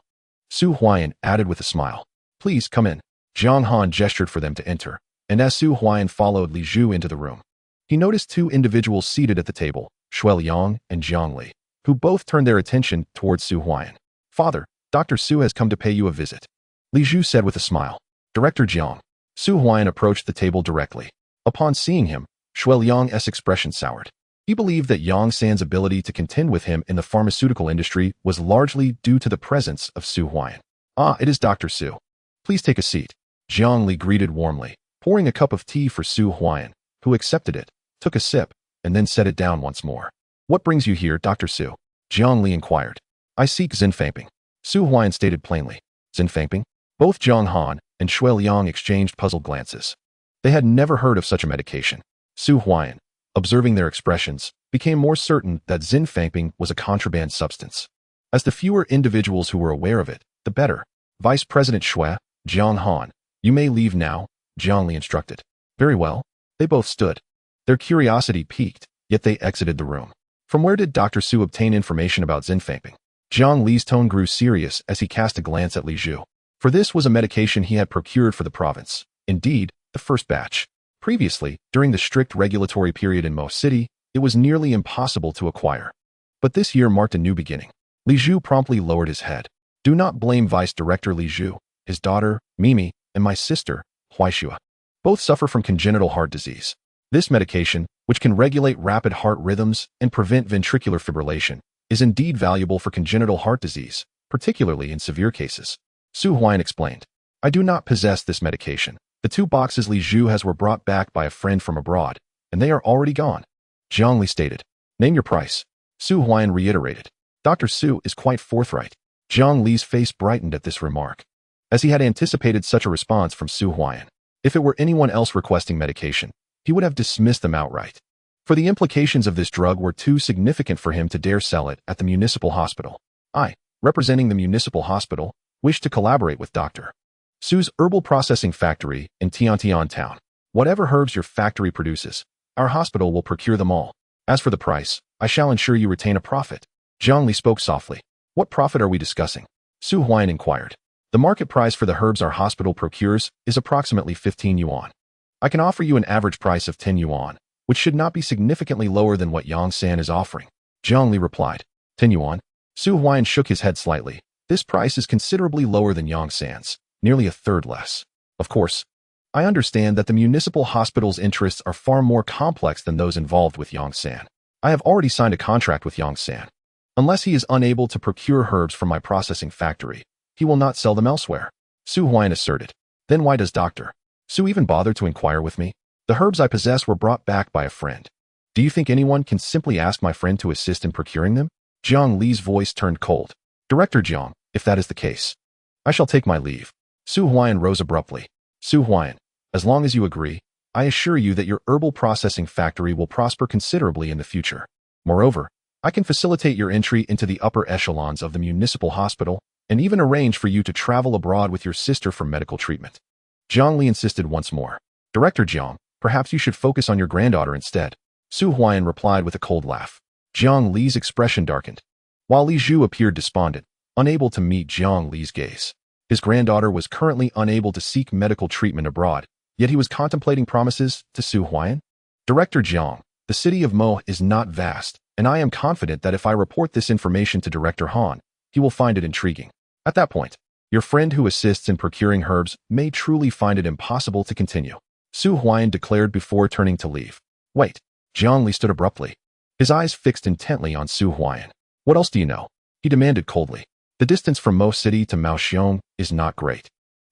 Speaker 1: Su Huaian added with a smile. Please come in. Jiang Han gestured for them to enter, and as Su Huaian followed Li Zhu into the room, he noticed two individuals seated at the table, Huaian and Jiang Li, who both turned their attention towards Su Huaian. Father, Dr. Su has come to pay you a visit, Li Zhu said with a smile. Director Jiang. Su Huaian approached the table directly. Upon seeing him, Huaiyan's expression soured. He believed that Yang San's ability to contend with him in the pharmaceutical industry was largely due to the presence of Su Huaian. Ah, it is Dr. Su. Please take a seat. Jiang Li greeted warmly, pouring a cup of tea for Su Huaian, who accepted it, took a sip, and then set it down once more. What brings you here, Dr. Su? Jiang Li inquired. I seek Zinfangping. Su Huaian stated plainly. Zinfangping? Both Jiang Han and Huaiyan exchanged puzzled glances. They had never heard of such a medication. Su Huaian, observing their expressions, became more certain that Zinfangping was a contraband substance. As the fewer individuals who were aware of it, the better. Vice President Shui, Jiang Han, you may leave now, Jiang Li instructed. Very well. They both stood. Their curiosity piqued, yet they exited the room. From where did Dr. Su obtain information about Zinfangping? Jiang Li's tone grew serious as he cast a glance at Li Zhu. For this was a medication he had procured for the province. Indeed, the first batch. Previously, during the strict regulatory period in Mo City, it was nearly impossible to acquire. But this year marked a new beginning. Li Zhu promptly lowered his head. Do not blame Vice Director Li Zhu, his daughter, Mimi, and my sister, Huaishua. Both suffer from congenital heart disease. This medication, which can regulate rapid heart rhythms and prevent ventricular fibrillation, is indeed valuable for congenital heart disease, particularly in severe cases. Su Huaian explained. I do not possess this medication. The 2 boxes Li Zhu has were brought back by a friend from abroad, and they are already gone. Jiang Li stated. Name your price. Su Huaian reiterated. Dr. Su is quite forthright. Jiang Li's face brightened at this remark, as he had anticipated such a response from Su Huaian. If it were anyone else requesting medication, he would have dismissed them outright. For the implications of this drug were too significant for him to dare sell it at the municipal hospital. I, representing the municipal hospital, wish to collaborate with Dr. Su's herbal processing factory in Tiantian town. Whatever herbs your factory produces, our hospital will procure them all. As for the price, I shall ensure you retain a profit. Jiang Li spoke softly. What profit are we discussing? Su Huaian inquired. The market price for the herbs our hospital procures is approximately 15 yuan. I can offer you an average price of 10 yuan, which should not be significantly lower than what Yang San is offering. Jiang Li replied. 10 yuan? Su Huaian shook his head slightly. This price is considerably lower than Yang San's, nearly a third less. Of course, I understand that the municipal hospital's interests are far more complex than those involved with Yang San. I have already signed a contract with Yang San. Unless he is unable to procure herbs from my processing factory, he will not sell them elsewhere. Su Huaian asserted. Then why does Dr. Su even bother to inquire with me? The herbs I possess were brought back by a friend. Do you think anyone can simply ask my friend to assist in procuring them? Jiang Li's voice turned cold. Director Jiang, if that is the case, I shall take my leave. Su Huaian rose abruptly. Su Huaian, as long as you agree, I assure you that your herbal processing factory will prosper considerably in the future. Moreover, I can facilitate your entry into the upper echelons of the municipal hospital and even arrange for you to travel abroad with your sister for medical treatment. Jiang Li insisted once more. Director Jiang, perhaps you should focus on your granddaughter instead. Su Huaian replied with a cold laugh. Jiang Li's expression darkened, while Li Zhu appeared despondent, unable to meet Jiang Li's gaze. His granddaughter was currently unable to seek medical treatment abroad, yet he was contemplating promises to Su Huaian. Director Jiang, the city of Mo is not vast, and I am confident that if I report this information to Director Han, he will find it intriguing. At that point, your friend who assists in procuring herbs may truly find it impossible to continue. Su Huaian declared before turning to leave. Wait. Jiang Li stood abruptly, his eyes fixed intently on Su Huaian. What else do you know? He demanded coldly. The distance from Mo City to Maoxiong is not great,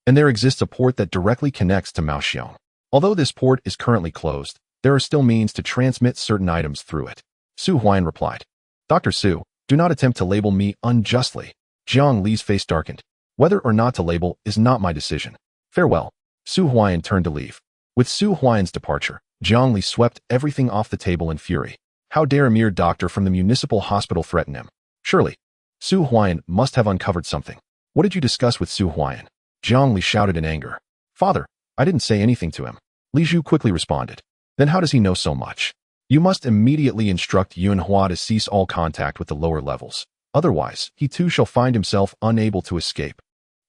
Speaker 1: and there exists a port that directly connects to Maoxiong. Although this port is currently closed, there are still means to transmit certain items through it. Su Huaian replied. Dr. Su, Do not attempt to label me unjustly. Jiang Li's face darkened. Whether or not to label is not my decision. Farewell. Su Huaiyan turned to leave. With Su Huaiyan's departure, Jiang Li swept everything off the table in fury. How dare a mere doctor from the municipal hospital threaten him? Surely, Su Huaiyan must have uncovered something. What did you discuss with Su Huaiyan? Jiang Li shouted in anger. Father, I didn't say anything to him. Li Zhu quickly responded. Then how does he know so much? You must immediately instruct Yuan Hua to cease all contact with the lower levels. Otherwise, he too shall find himself unable to escape.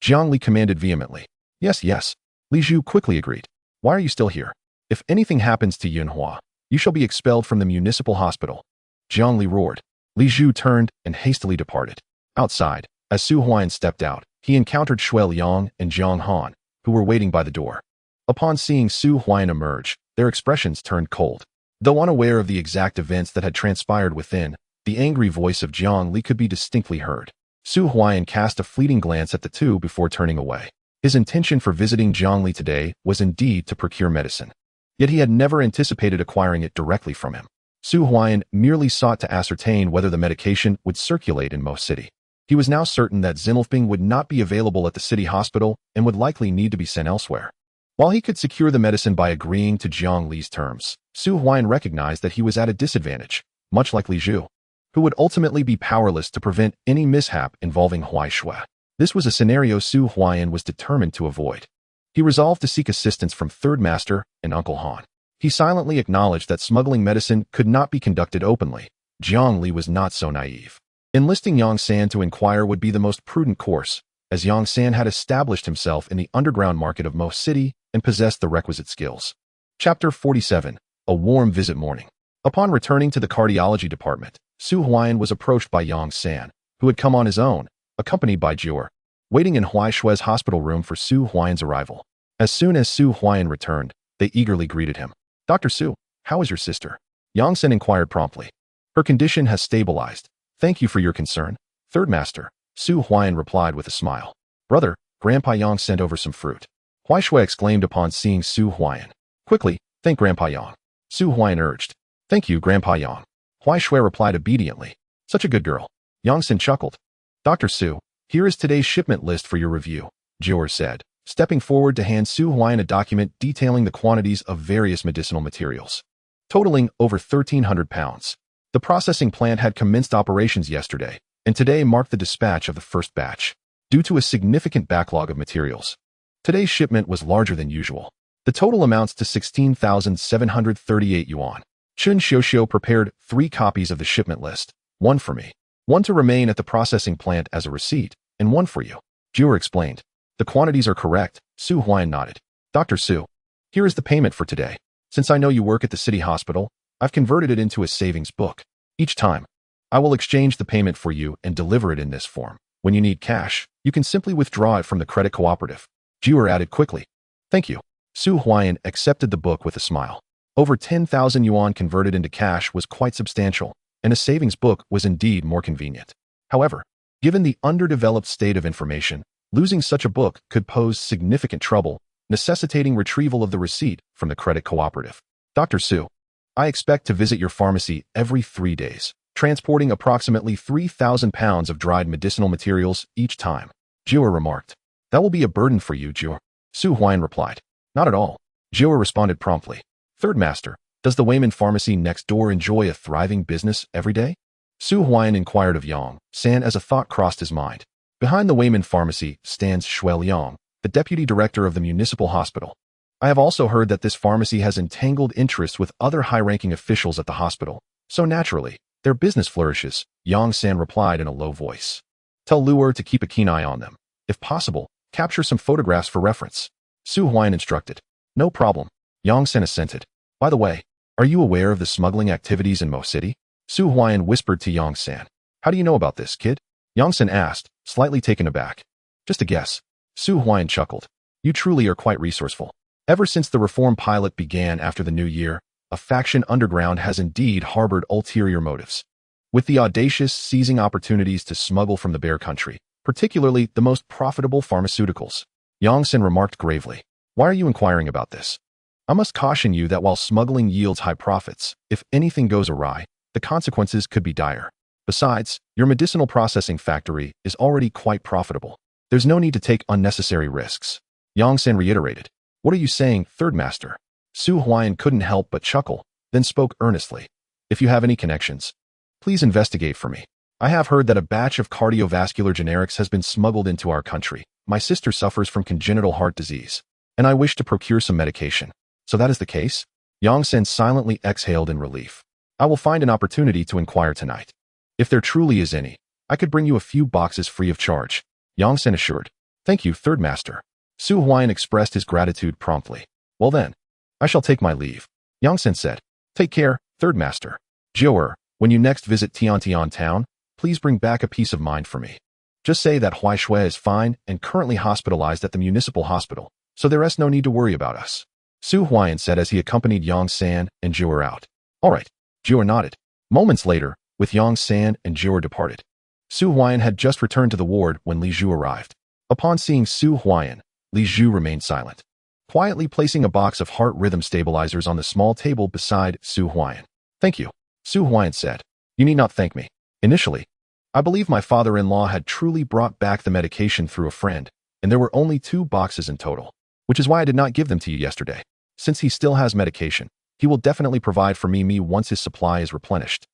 Speaker 1: Jiang Li commanded vehemently. Yes, yes. Li Zhu quickly agreed. Why are you still here? If anything happens to Yuan Hua, you shall be expelled from the municipal hospital. Jiang Li roared. Li Zhu turned and hastily departed. Outside, as Su Huaiyan stepped out, he encountered Shui Liang and Jiang Han, who were waiting by the door. Upon seeing Su Huaiyan emerge, their expressions turned cold. Though unaware of the exact events that had transpired within, the angry voice of Jiang Li could be distinctly heard. Su Huaiyan cast a fleeting glance at the two before turning away. His intention for visiting Jiang Li today was indeed to procure medicine. Yet he had never anticipated acquiring it directly from him. Su Huaiyan merely sought to ascertain whether the medication would circulate in Mo City. He was now certain that Zinlifeng would not be available at the city hospital and would likely need to be sent elsewhere. While he could secure the medicine by agreeing to Jiang Li's terms, Su Huaiyan recognized that he was at a disadvantage, much like Li Zhu, who would ultimately be powerless to prevent any mishap involving Huai Shui. This was a scenario Su Huaiyan was determined to avoid. He resolved to seek assistance from Third Master and Uncle Han. He silently acknowledged that smuggling medicine could not be conducted openly. Jiang Li was not so naive. Enlisting Yang San to inquire would be the most prudent course, as Yang San had established himself in the underground market of Mo City and possessed the requisite skills. Chapter 47. A Warm Visit Morning. Upon returning to the cardiology department, Su Huaiyan was approached by Yang San, who had come on his own, accompanied by Jior, waiting in Huai Shui's hospital room for Su Huaiyan's arrival. As soon as Su Huaiyan returned, they eagerly greeted him. Dr. Su, how is your sister? Yang San inquired promptly. Her condition has stabilized. Thank you for your concern, Third Master. Su Huaiyan replied with a smile. Brother, Grandpa Yang sent over some fruit. Huai Shui exclaimed upon seeing Su Huaiyan. Quickly, thank Grandpa Yang. Su Huaiyan urged. Thank you, Grandpa Yang. Huai Shui replied obediently. Such a good girl. Yang San chuckled. Dr. Su, here is today's shipment list for your review, Jior said, stepping forward to hand Su Huaiyan a document detailing the quantities of various medicinal materials, totaling over 1,300 pounds. The processing plant had commenced operations yesterday, and today marked the dispatch of the first batch. Due to a significant backlog of materials, today's shipment was larger than usual. The total amounts to 16,738 yuan. Chun Xiuxiu prepared 3 copies of the shipment list, one for me, one to remain at the processing plant as a receipt, and one for you. Jior explained. The quantities are correct. Su Huaiyan nodded. Dr. Su, here is the payment for today. Since I know you work at the city hospital, I've converted it into a savings book. Each time, I will exchange the payment for you and deliver it in this form. When you need cash, you can simply withdraw it from the credit cooperative. Jior added quickly. Thank you. Su Huaiyan accepted the book with a smile. Over 10,000 yuan converted into cash was quite substantial, and a savings book was indeed more convenient. However, given the underdeveloped state of information, losing such a book could pose significant trouble, necessitating retrieval of the receipt from the credit cooperative. Dr. Su, I expect to visit your pharmacy every 3 days, transporting approximately 3,000 pounds of dried medicinal materials each time. Jior remarked. That will be a burden for you, Jior. Su Huaiyan replied. Not at all. Jior responded promptly. Third Master, does the Huaian pharmacy next door enjoy a thriving business every day? Su Huaiyan inquired of Yang San as a thought crossed his mind. Behind the Huaian pharmacy stands Shui Liang, the deputy director of the municipal hospital. I have also heard that this pharmacy has entangled interests with other high-ranking officials at the hospital, so naturally, their business flourishes, Yang San replied in a low voice. Tell Luer to keep a keen eye on them. If possible, capture some photographs for reference. Su Huaiyan instructed. No problem. Yang San assented. By the way, are you aware of the smuggling activities in Mo City? Su Huaiyan whispered to Yang San. How do you know about this, kid? Yang San asked, slightly taken aback. Just a guess. Su Huaiyan chuckled. You truly are quite resourceful. Ever since the reform pilot began after the new year, a faction underground has indeed harbored ulterior motives, with the audacious seizing opportunities to smuggle from the Bear Country, particularly the most profitable pharmaceuticals. Yang San remarked gravely. Why are you inquiring about this? I must caution you that while smuggling yields high profits, if anything goes awry, the consequences could be dire. Besides, your medicinal processing factory is already quite profitable. There's no need to take unnecessary risks. Yang San reiterated. What are you saying, third master? Su Huaiyan couldn't help but chuckle, then spoke earnestly. If you have any connections, please investigate for me. I have heard that a batch of cardiovascular generics has been smuggled into our country. My sister suffers from congenital heart disease, and I wish to procure some medication. So that is the case? Yang San silently exhaled in relief. I will find an opportunity to inquire tonight. If there truly is any, I could bring you a few boxes free of charge. Yang San assured. Thank you, third master. Su Huaiyan expressed his gratitude promptly. Well then, I shall take my leave. Yang San said. Take care, third master. Jiu'er, when you next visit Tiantian town, please bring back a peace of mind for me. Just say that Huai Shui is fine and currently hospitalized at the municipal hospital, so there is no need to worry about us. Su Huaiyan said as he accompanied Yang San and Jiu'er out. All right. Jiu'er nodded. Moments later, with Yang San and Jiu'er departed. Su Huaiyan had just returned to the ward when Li Zhu arrived. Upon seeing Su Huaiyan, Li Zhu remained silent, quietly placing a box of heart rhythm stabilizers on the small table beside Su Huaiyan. Thank you, Su Huaiyan said. You need not thank me. Initially, I believe my father-in-law had truly brought back the medication through a friend, and there were only 2 boxes in total, which is why I did not give them to you yesterday. Since he still has medication, he will definitely provide for me once his supply is replenished.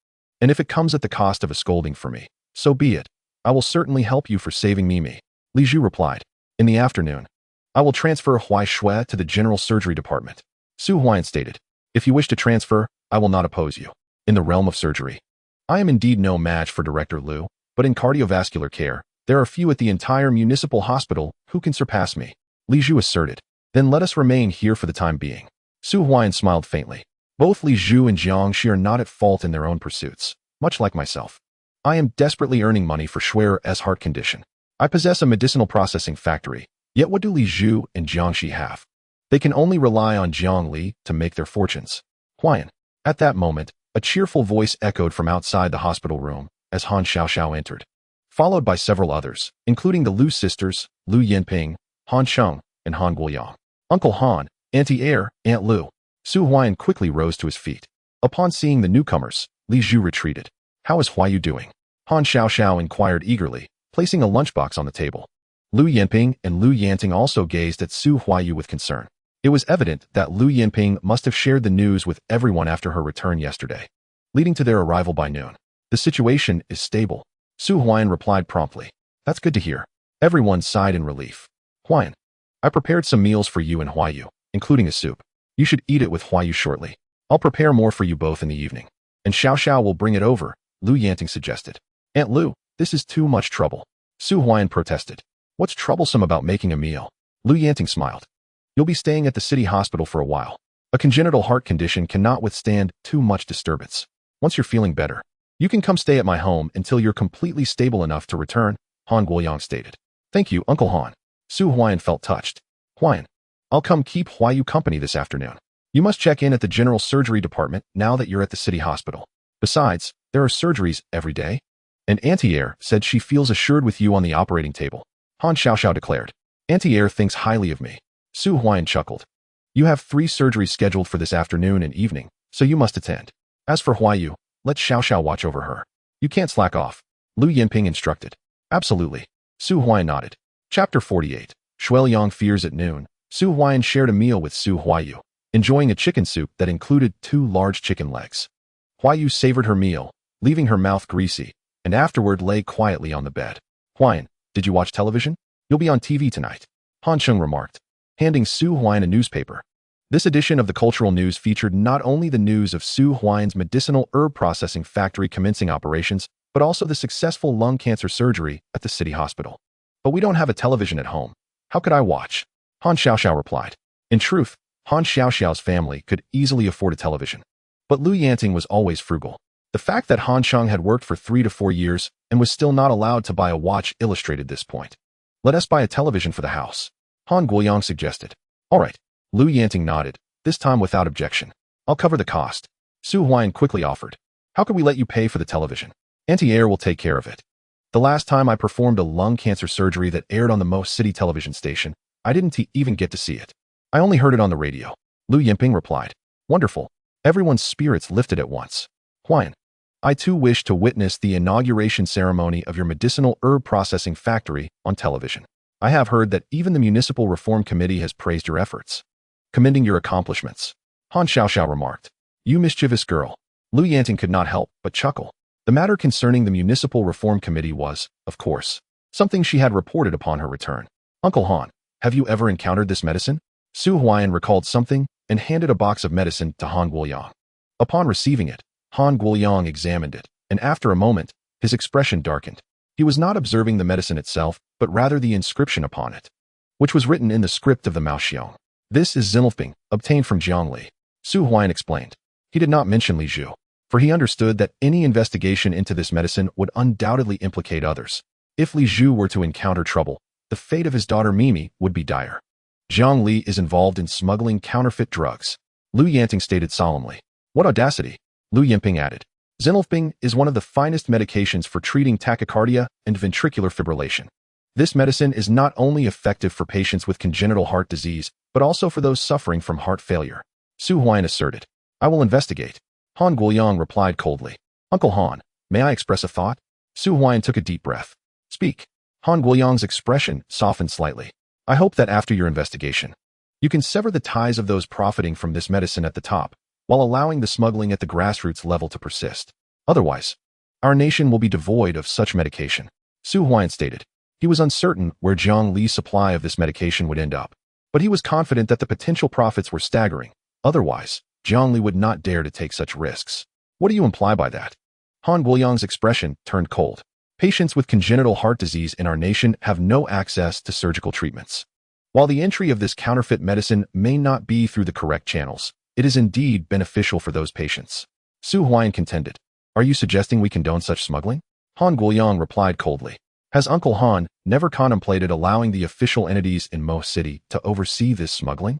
Speaker 1: And if it comes at the cost of a scolding for me, so be it. I will certainly help you for saving me. Li Zhu replied. In the afternoon, I will transfer Huai Shui to the general surgery department. Su Huaiyan stated. If you wish to transfer, I will not oppose you. In the realm of surgery, I am indeed no match for Director Liu, but in cardiovascular care, there are few at the entire municipal hospital who can surpass me. Li Zhu asserted. Then let us remain here for the time being. Su Huaiyan smiled faintly. Both Li Zhu and Jiang Shi are not at fault in their own pursuits, much like myself. I am desperately earning money for Shui's heart condition. I possess a medicinal processing factory, yet what do Li Zhu and Jiang Shi have? They can only rely on Jiang Li to make their fortunes. Huaiyan. At that moment, a cheerful voice echoed from outside the hospital room as Han Xiaoxiao entered, followed by several others, including the Liu sisters, Lu Yinping, Han Cheng, and Han Guoyang. Uncle Han, Auntie Air, Aunt Lu. Su Huaiyan quickly rose to his feet. Upon seeing the newcomers, Li Zhu retreated. How is Huaiyu doing? Han Xiaoxiao inquired eagerly, placing a lunchbox on the table. Lu Yinping and Lu Yanting also gazed at Su Huaiyu with concern. It was evident that Lu Yinping must have shared the news with everyone after her return yesterday, leading to their arrival by noon. The situation is stable. Su Huaiyan replied promptly. That's good to hear. Everyone sighed in relief. Huaiyan. I prepared some meals for you and Huaiyu, including a soup. You should eat it with Huaiyu shortly. I'll prepare more for you both in the evening. And Xiaoxiao will bring it over, Lu Yanting suggested. Aunt Lu, this is too much trouble. Su Huaiyan protested. What's troublesome about making a meal? Lu Yanting smiled. You'll be staying at the city hospital for a while. A congenital heart condition cannot withstand too much disturbance. Once you're feeling better, you can come stay at my home until you're completely stable enough to return, Han Guoyang stated. Thank you, Uncle Han. Su Huaiyan felt touched. Huaiyan, I'll come keep Huaiyu company this afternoon. You must check in at the general surgery department now that you're at the city hospital. Besides, there are surgeries every day. And Auntie Air said she feels assured with you on the operating table. Han Xiaoxiao declared. Auntie Air thinks highly of me. Su Huaiyan chuckled. You have 3 surgeries scheduled for this afternoon and evening, so you must attend. As for Huaiyu, let Xiaoxiao watch over her. You can't slack off. Lu Yinping instructed. Absolutely. Su Huaiyan nodded. Chapter 48. Shuiliang fears at noon. Su Huaiyan shared a meal with Su Huaiyu, enjoying a chicken soup that included 2 large chicken legs. Huaiyu savored her meal, leaving her mouth greasy, and afterward lay quietly on the bed. Huaiyan, did you watch television? You'll be on TV tonight. Han Cheng remarked, handing Su Huaiyan a newspaper. This edition of the cultural news featured not only the news of Su Huaiyan's medicinal herb processing factory commencing operations, but also the successful lung cancer surgery at the city hospital. But we don't have a television at home. How could I watch? Han Xiaoxiao replied. In truth, Han Xiaoxiao's family could easily afford a television. But Lu Yanting was always frugal. The fact that Han Cheng had worked for 3 to 4 years and was still not allowed to buy a watch illustrated this point. Let us buy a television for the house, Han Guoyang suggested. All right. Lu Yanting nodded, this time without objection. I'll cover the cost. Su Huaiyan quickly offered. How could we let you pay for the television? Auntie Air will take care of it. The last time I performed a lung cancer surgery that aired on the most city television station, I didn't even get to see it. I only heard it on the radio. Lu Yinping replied. Wonderful. Everyone's spirits lifted at once. Huaiyan. I too wish to witness the inauguration ceremony of your medicinal herb processing factory on television. I have heard that even the Municipal Reform Committee has praised your efforts, commending your accomplishments. Han Xiaoxiao remarked. You mischievous girl. Lu Yanting could not help but chuckle. The matter concerning the Municipal Reform Committee was, of course, something she had reported upon her return. Uncle Han, have you ever encountered this medicine? Su Huaiyan recalled something and handed a box of medicine to Han Guoyang. Upon receiving it, Han Guoyang examined it, and after a moment, his expression darkened. He was not observing the medicine itself, but rather the inscription upon it, which was written in the script of the Maoxiong. This is Zinlfeng, obtained from Jiangli. Su Huaiyan explained. He did not mention Li Zhu, for he understood that any investigation into this medicine would undoubtedly implicate others. If Li Zhu were to encounter trouble, the fate of his daughter Mimi would be dire. Jiang Li is involved in smuggling counterfeit drugs, Lu Yanting stated solemnly. What audacity, Lu Yinping added. Zinlfeng is one of the finest medications for treating tachycardia and ventricular fibrillation. This medicine is not only effective for patients with congenital heart disease, but also for those suffering from heart failure. Su Huaiyan asserted. I will investigate. Han Guoyang replied coldly. Uncle Han, may I express a thought? Su Huaiyan took a deep breath. Speak. Han Guoyang's expression softened slightly. I hope that after your investigation, you can sever the ties of those profiting from this medicine at the top, while allowing the smuggling at the grassroots level to persist. Otherwise, our nation will be devoid of such medication. Su Huaiyan stated. He was uncertain where Jiang Li's supply of this medication would end up, but he was confident that the potential profits were staggering. Otherwise, Jiang Li would not dare to take such risks. What do you imply by that? Han Guoyang's expression turned cold. Patients with congenital heart disease in our nation have no access to surgical treatments. While the entry of this counterfeit medicine may not be through the correct channels, it is indeed beneficial for those patients. Su Huaiyan contended. Are you suggesting we condone such smuggling? Han Guoyang replied coldly. Has Uncle Han never contemplated allowing the official entities in Mo City to oversee this smuggling?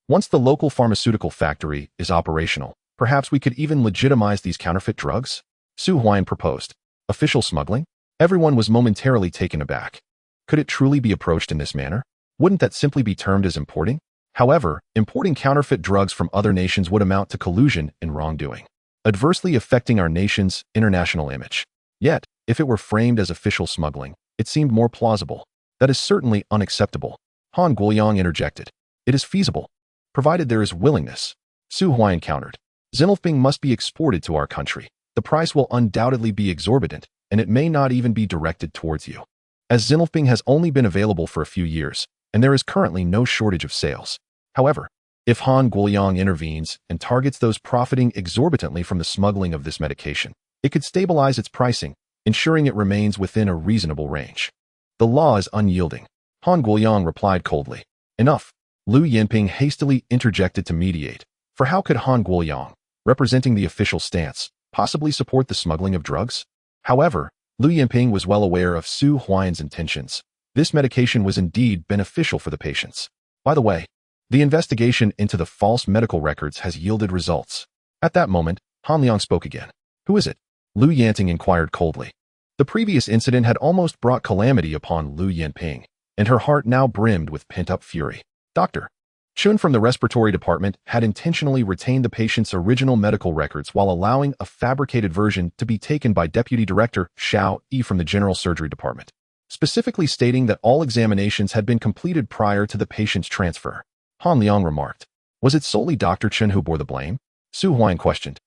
Speaker 1: Once the local pharmaceutical factory is operational, perhaps we could even legitimize these counterfeit drugs? Su Huaiyan proposed. Official smuggling? Everyone was momentarily taken aback. Could it truly be approached in this manner? Wouldn't that simply be termed as importing? However, importing counterfeit drugs from other nations would amount to collusion and wrongdoing, adversely affecting our nation's international image. Yet, if it were framed as official smuggling, it seemed more plausible. That is certainly unacceptable. Han Guoyang interjected. It is feasible, provided there is willingness. Su Huaiyan countered. Zinlfeng must be exported to our country. The price will undoubtedly be exorbitant, and it may not even be directed towards you. As Zinlfeng has only been available for a few years, and there is currently no shortage of sales. However, if Han Guoyang intervenes and targets those profiting exorbitantly from the smuggling of this medication, it could stabilize its pricing, ensuring it remains within a reasonable range. The law is unyielding. Han Guoyang replied coldly. Enough. Lu Yinping hastily interjected to mediate, for how could Han Guoyang, representing the official stance, possibly support the smuggling of drugs? However, Lu Yinping was well aware of Su Huaiyan's intentions. This medication was indeed beneficial for the patients. By the way, the investigation into the false medical records has yielded results. At that moment, Han Liang spoke again. Who is it? Lu Yanting inquired coldly. The previous incident had almost brought calamity upon Lu Yinping, and her heart now brimmed with pent-up fury. Dr. Chun from the respiratory department had intentionally retained the patient's original medical records while allowing a fabricated version to be taken by Deputy Director Xiao Yi from the general surgery department, specifically stating that all examinations had been completed prior to the patient's transfer. Han Liang remarked. Was it solely Dr. Chun who bore the blame? Su Huaiyan questioned.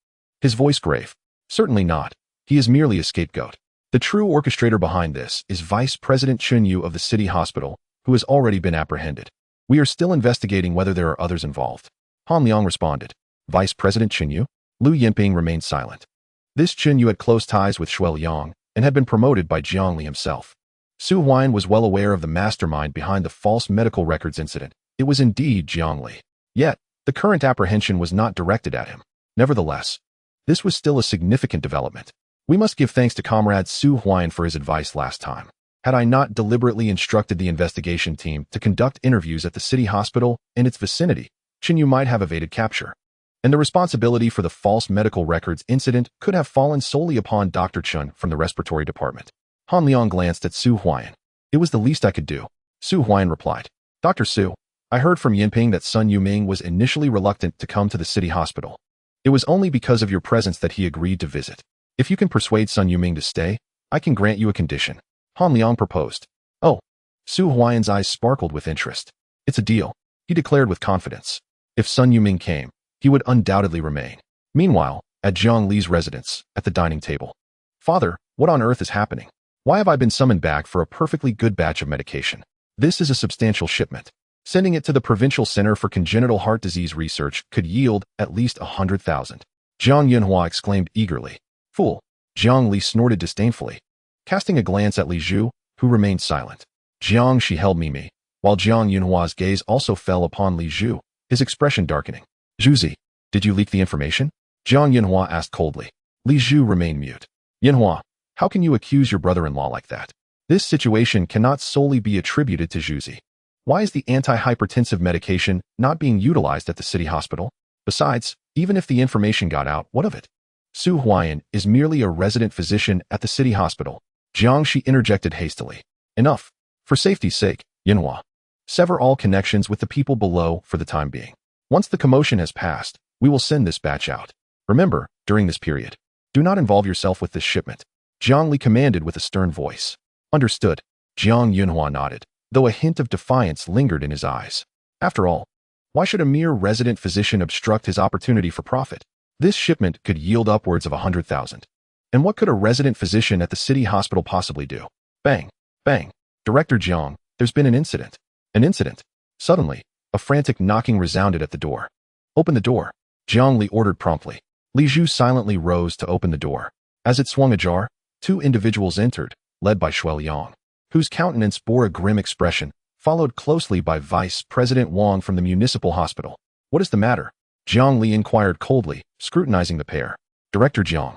Speaker 1: His voice grave. Certainly not. He is merely a scapegoat. The true orchestrator behind this is Vice President Chun Yu of the city hospital, who has already been apprehended. We are still investigating whether there are others involved. Han Liang responded. Vice President Chun Yu? Lu Yinping remained silent. This Chun Yu had close ties with Shuai Liang and had been promoted by Jiang Li himself. Su Huaiyan was well aware of the mastermind behind the false medical records incident. It was indeed Jiang Li. Yet, the current apprehension was not directed at him. Nevertheless, this was still a significant development. We must give thanks to Comrade Su Huaiyan for his advice last time. Had I not deliberately instructed the investigation team to conduct interviews at the city hospital and its vicinity, Chun Yu might have evaded capture. And the responsibility for the false medical records incident could have fallen solely upon Dr. Chun from the respiratory department. Han Liang glanced at Su Huaiyan. It was the least I could do. Su Huaiyan replied. Dr. Su, I heard from Yinping that Sun Yuming was initially reluctant to come to the city hospital. It was only because of your presence that he agreed to visit. If you can persuade Sun Yuming to stay, I can grant you a condition. Han Liang proposed. Oh. Su Huaiyan's eyes sparkled with interest. It's a deal, he declared with confidence. If Sun Yuming came, he would undoubtedly remain. Meanwhile, at Jiang Li's residence, at the dining table. Father, what on earth is happening? Why have I been summoned back for a perfectly good batch of medication? This is a substantial shipment. Sending it to the Provincial Center for Congenital Heart Disease Research could yield at least 100,000. Jiang Yunhua exclaimed eagerly. Fool. Jiang Li snorted disdainfully, casting a glance at Li Zhu, who remained silent. Jiang Shi held me, while Jiang Yunhua's gaze also fell upon Li Zhu, his expression darkening. Zhuzi, did you leak the information? Jiang Yunhua asked coldly. Li Zhu remained mute. Yunhua, how can you accuse your brother-in-law like that? This situation cannot solely be attributed to Zhuzi. Why is the anti-hypertensive medication not being utilized at the city hospital? Besides, even if the information got out, what of it? Su Huaiyan is merely a resident physician at the city hospital. Jiang Shi interjected hastily. Enough. For safety's sake, Yunhua. Sever all connections with the people below for the time being. Once the commotion has passed, we will send this batch out. Remember, during this period, do not involve yourself with this shipment. Jiang Li commanded with a stern voice. Understood. Jiang Yunhua nodded, though a hint of defiance lingered in his eyes. After all, why should a mere resident physician obstruct his opportunity for profit? This shipment could yield upwards of 100,000. And what could a resident physician at the city hospital possibly do? Bang, bang. Director Jiang, there's been an incident. An incident. Suddenly, a frantic knocking resounded at the door. Open the door. Jiang Li ordered promptly. Li Zhu silently rose to open the door. As it swung ajar, two individuals entered, led by Shuai Yang, whose countenance bore a grim expression, followed closely by Vice President Wang from the municipal hospital. What is the matter? Jiang Li inquired coldly, scrutinizing the pair. Director Jiang,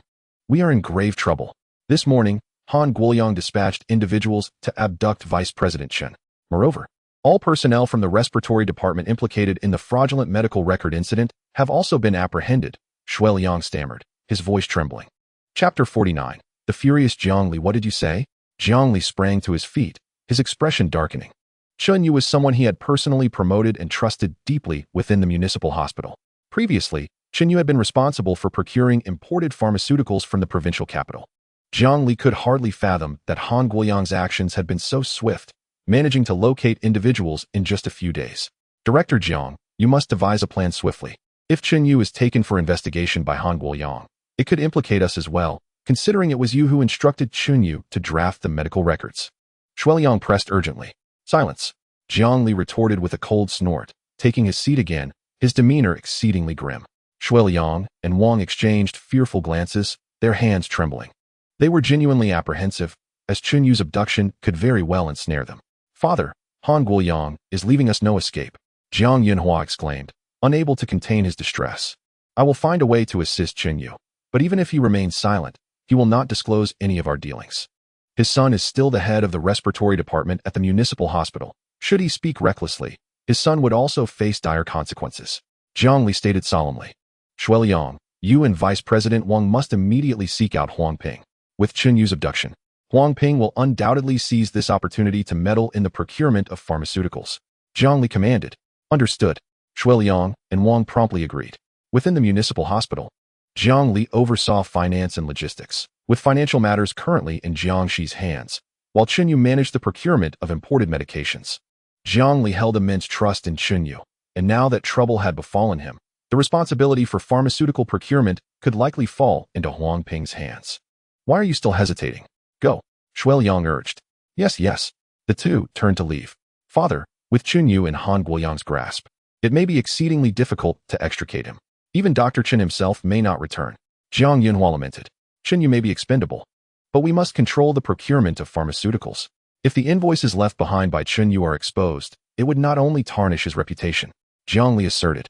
Speaker 1: we are in grave trouble. This morning, Han Guoyang dispatched individuals to abduct Vice President Chen. Moreover, all personnel from the respiratory department implicated in the fraudulent medical record incident have also been apprehended, Shuai Yang stammered, his voice trembling. Chapter 49. The furious Jiang Li. What did you say? Jiang Li sprang to his feet, his expression darkening. Chen Yu was someone he had personally promoted and trusted deeply within the municipal hospital. Previously, Chen Yu had been responsible for procuring imported pharmaceuticals from the provincial capital. Jiang Li could hardly fathom that Han Guoyang's actions had been so swift, managing to locate individuals in just a few days. Director Jiang, you must devise a plan swiftly. If Chen Yu is taken for investigation by Han Guoyang, it could implicate us as well, considering it was you who instructed Chen Yu to draft the medical records. Shuai Yang pressed urgently. Silence. Jiang Li retorted with a cold snort, taking his seat again, his demeanor exceedingly grim. Shuai Yang and Wang exchanged fearful glances, their hands trembling. They were genuinely apprehensive, as Chen Yu's abduction could very well ensnare them. Father, Han Guoyang is leaving us no escape, Jiang Yunhua exclaimed, unable to contain his distress. I will find a way to assist Chen Yu, but even if he remains silent, he will not disclose any of our dealings. His son is still the head of the respiratory department at the municipal hospital. Should he speak recklessly, his son would also face dire consequences. Jiang Li stated solemnly. Shuai Yang, you and Vice President Wang must immediately seek out Huang Ping. With Chen Yu's abduction, Huang Ping will undoubtedly seize this opportunity to meddle in the procurement of pharmaceuticals. Jiang Li commanded. Understood. Shuai Yang and Wang promptly agreed. Within the municipal hospital, Jiang Li oversaw finance and logistics, with financial matters currently in Jiang Shi's hands, while Chen Yu managed the procurement of imported medications. Jiang Li held immense trust in Chen Yu, and now that trouble had befallen him, the responsibility for pharmaceutical procurement could likely fall into Huang Ping's hands. Why are you still hesitating? Go, Shuai Yang urged. Yes. The two turned to leave. Father, with Chen Yu in Han Guoyang's grasp, it may be exceedingly difficult to extricate him. Even Dr. Chen himself may not return. Jiang Yunhua lamented. Chen Yu may be expendable, but we must control the procurement of pharmaceuticals. If the invoices left behind by Chen Yu are exposed, it would not only tarnish his reputation, Jiang Li asserted.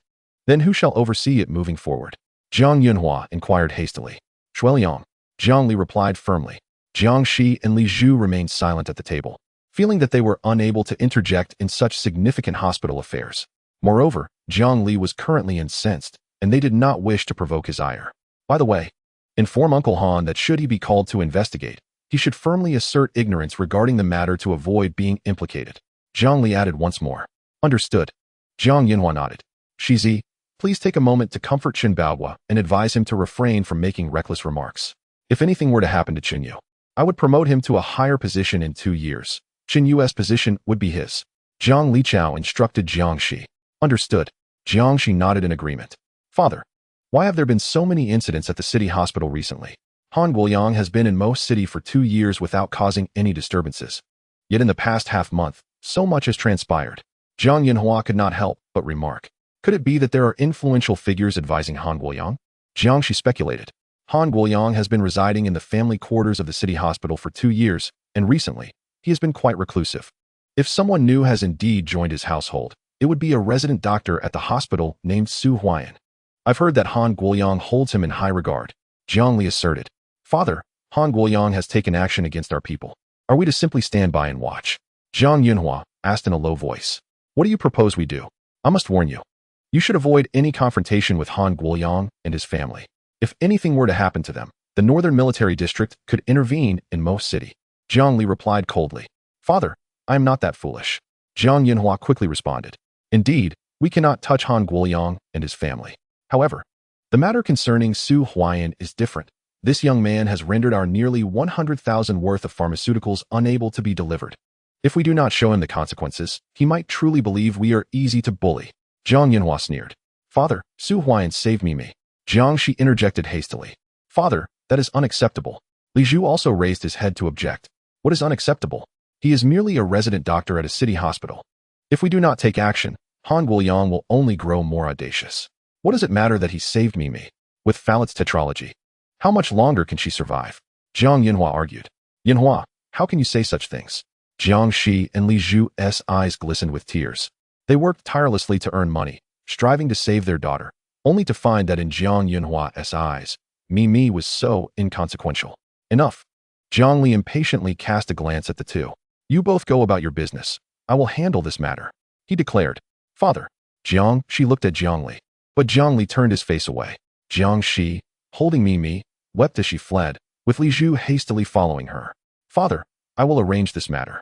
Speaker 1: Then who shall oversee it moving forward? Jiang Yunhua inquired hastily. Shuai Yang. Jiang Li replied firmly. Jiang Shi and Li Zhu remained silent at the table, feeling that they were unable to interject in such significant hospital affairs. Moreover, Jiang Li was currently incensed, and they did not wish to provoke his ire. By the way, inform Uncle Han that should he be called to investigate, he should firmly assert ignorance regarding the matter to avoid being implicated. Jiang Li added once more. Understood. Jiang Yunhua nodded. Shizi, please take a moment to comfort Chen Baohua and advise him to refrain from making reckless remarks. If anything were to happen to Chen Yu, I would promote him to a higher position in 2 years. Chen Yu's position would be his. Jiang Liqiao instructed Jiang Shi. Understood. Jiang Shi nodded in agreement. Father, why have there been so many incidents at the city hospital recently? Han Guoyang has been in most city for 2 years without causing any disturbances. Yet in the past half-month, so much has transpired. Zhang Yinhua could not help but remark. Could it be that there are influential figures advising Han Guoyang? Jiang Shi speculated. Han Guoyang has been residing in the family quarters of the city hospital for 2 years, and recently, he has been quite reclusive. If someone new has indeed joined his household, it would be a resident doctor at the hospital named Su Huaian. I've heard that Han Guoyang holds him in high regard, Jiang Li asserted. Father, Han Guoyang has taken action against our people. Are we to simply stand by and watch? Zhang Yinhua asked in a low voice. What do you propose we do? I must warn you. You should avoid any confrontation with Han Guoyang and his family. If anything were to happen to them, the Northern Military District could intervene in most city. Jiang Li replied coldly. Father, I am not that foolish. Zhang Yinhua quickly responded. Indeed, we cannot touch Han Guoyang and his family. However, the matter concerning Su Huaian is different. This young man has rendered our nearly 100,000 worth of pharmaceuticals unable to be delivered. If we do not show him the consequences, he might truly believe we are easy to bully. Zhang Yinhua sneered. Father, Su Huaian saved me. Jiang Shi interjected hastily. Father, that is unacceptable. Li Zhu also raised his head to object. What is unacceptable? He is merely a resident doctor at a city hospital. If we do not take action, Han Guoyang will only grow more audacious. What does it matter that he saved me? With Fallet's tetralogy. How much longer can she survive? Zhang Yinhua argued. Yinhua, how can you say such things? Jiang Shi and Li Zhu's eyes glistened with tears. They worked tirelessly to earn money, striving to save their daughter, only to find that in Jiang Yinhua's eyes, Mimi was so inconsequential. Enough. Jiang Li impatiently cast a glance at the two. You both go about your business. I will handle this matter. He declared. Father. Jiang Shi looked at Jiang Li. But Jiang Li turned his face away. Jiang Shi, holding Mimi, wept as she fled, with Li Zhu hastily following her. Father, I will arrange this matter.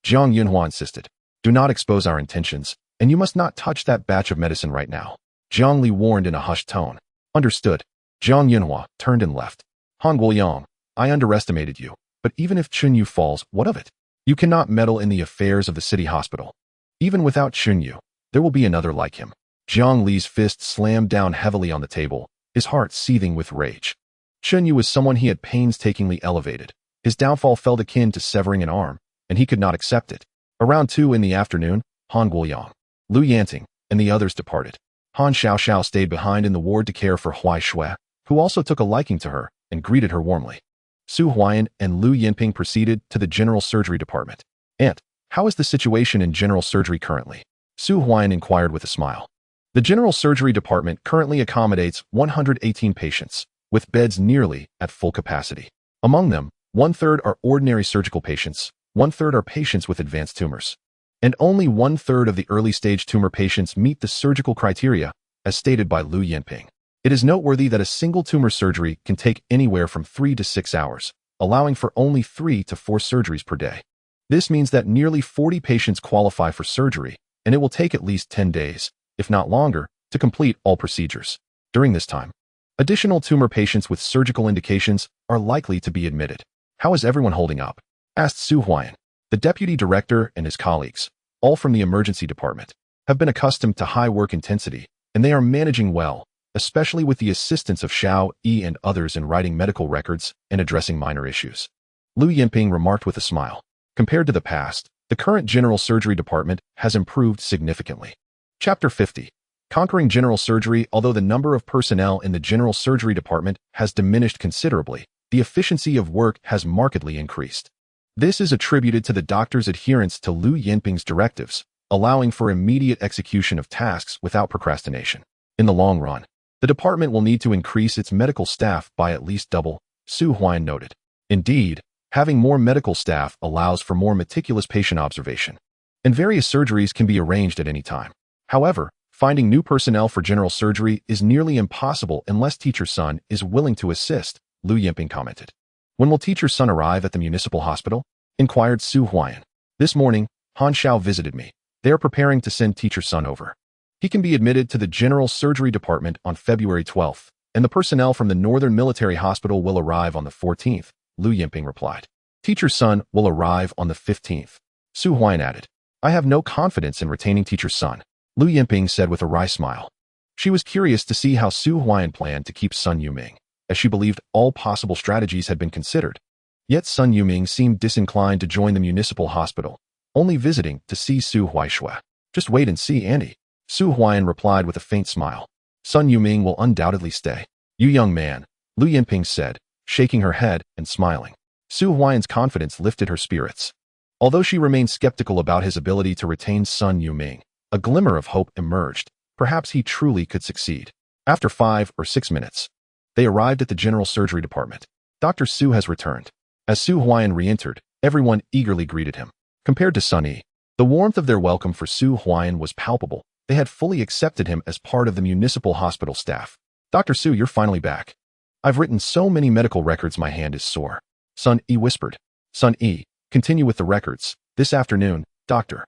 Speaker 1: Zhang Yinhua insisted. Do not expose our intentions, and you must not touch that batch of medicine right now. Jiang Li warned in a hushed tone. Understood. Zhang Yinhua turned and left. Han Guoyang, I underestimated you, but even if Chen Yu falls, what of it? You cannot meddle in the affairs of the city hospital. Even without Chen Yu, there will be another like him. Jiang Li's fist slammed down heavily on the table, his heart seething with rage. Chen Yu was someone he had painstakingly elevated. His downfall felt akin to severing an arm, and he could not accept it. Around 2 in the afternoon, Han Guoyang, Lu Yanting, and the others departed. Han Xiaoxiao stayed behind in the ward to care for Huai Shui, who also took a liking to her and greeted her warmly. Su Huaian and Lu Yinping proceeded to the general surgery department. Aunt, how is the situation in general surgery currently? Su Huaian inquired with a smile. The general surgery department currently accommodates 118 patients, with beds nearly at full capacity. Among them, 1/3 are ordinary surgical patients, 1/3 are patients with advanced tumors. And only 1/3 of the early-stage tumor patients meet the surgical criteria, as stated by Lu Yinping. It is noteworthy that a single tumor surgery can take anywhere from 3 to 6 hours, allowing for only 3 to 4 surgeries per day. This means that nearly 40 patients qualify for surgery, and it will take at least 10 days, if not longer, to complete all procedures. During this time, additional tumor patients with surgical indications are likely to be admitted. How is everyone holding up? Asked Su Huaian. The deputy director and his colleagues, all from the emergency department, have been accustomed to high work intensity, and they are managing well, especially with the assistance of Xiao Yi and others in writing medical records and addressing minor issues. Lu Yinping remarked with a smile. Compared to the past, the current general surgery department has improved significantly. Chapter 50. Conquering general surgery. Although the number of personnel in the general surgery department has diminished considerably, the efficiency of work has markedly increased. This is attributed to the doctor's adherence to Lu Yinping's directives, allowing for immediate execution of tasks without procrastination. In the long run, the department will need to increase its medical staff by at least double, Su Huaian noted. Indeed, having more medical staff allows for more meticulous patient observation, and various surgeries can be arranged at any time. However, finding new personnel for general surgery is nearly impossible unless Teacher Sun is willing to assist, Lu Yinping commented. When will Teacher Sun arrive at the municipal hospital? Inquired Su Huaian. This morning, Han Xiao visited me. They are preparing to send Teacher Sun over. He can be admitted to the general surgery department on February 12th, and the personnel from the Northern Military Hospital will arrive on the 14th, Lu Yinping replied. Teacher Sun will arrive on the 15th. Su Huaiyan added. I have no confidence in retaining Teacher Sun, Lu Yinping said with a wry smile. She was curious to see how Su Huaiyan planned to keep Sun Yuming, as she believed all possible strategies had been considered. Yet Sun Yuming seemed disinclined to join the municipal hospital, only visiting to see Su Huaishui. Just wait and see, Andy. Su Huaiyan replied with a faint smile. Sun Yuming will undoubtedly stay. You young man, Lu Yinping said, shaking her head and smiling. Su Huaiyan's confidence lifted her spirits. Although she remained skeptical about his ability to retain Sun Yuming, a glimmer of hope emerged. Perhaps he truly could succeed. After 5 or 6 minutes, they arrived at the general surgery department. Dr. Su has returned. As Su Huaiyan re-entered, everyone eagerly greeted him. Compared to Sun Yi, the warmth of their welcome for Su Huaiyan was palpable. They had fully accepted him as part of the municipal hospital staff. Dr. Su, you're finally back. I've written so many medical records my hand is sore. Sun Yi whispered. Sun Yi, continue with the records. This afternoon, Dr.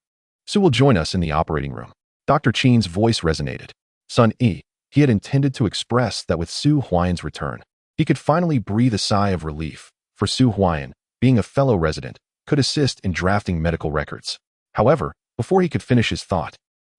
Speaker 1: Su will join us in the operating room. Dr. Qin's voice resonated. Sun Yi, he had intended to express that with Su Huaiyan's return, he could finally breathe a sigh of relief, for Su Huaiyan, being a fellow resident, could assist in drafting medical records. However, before he could finish his thought,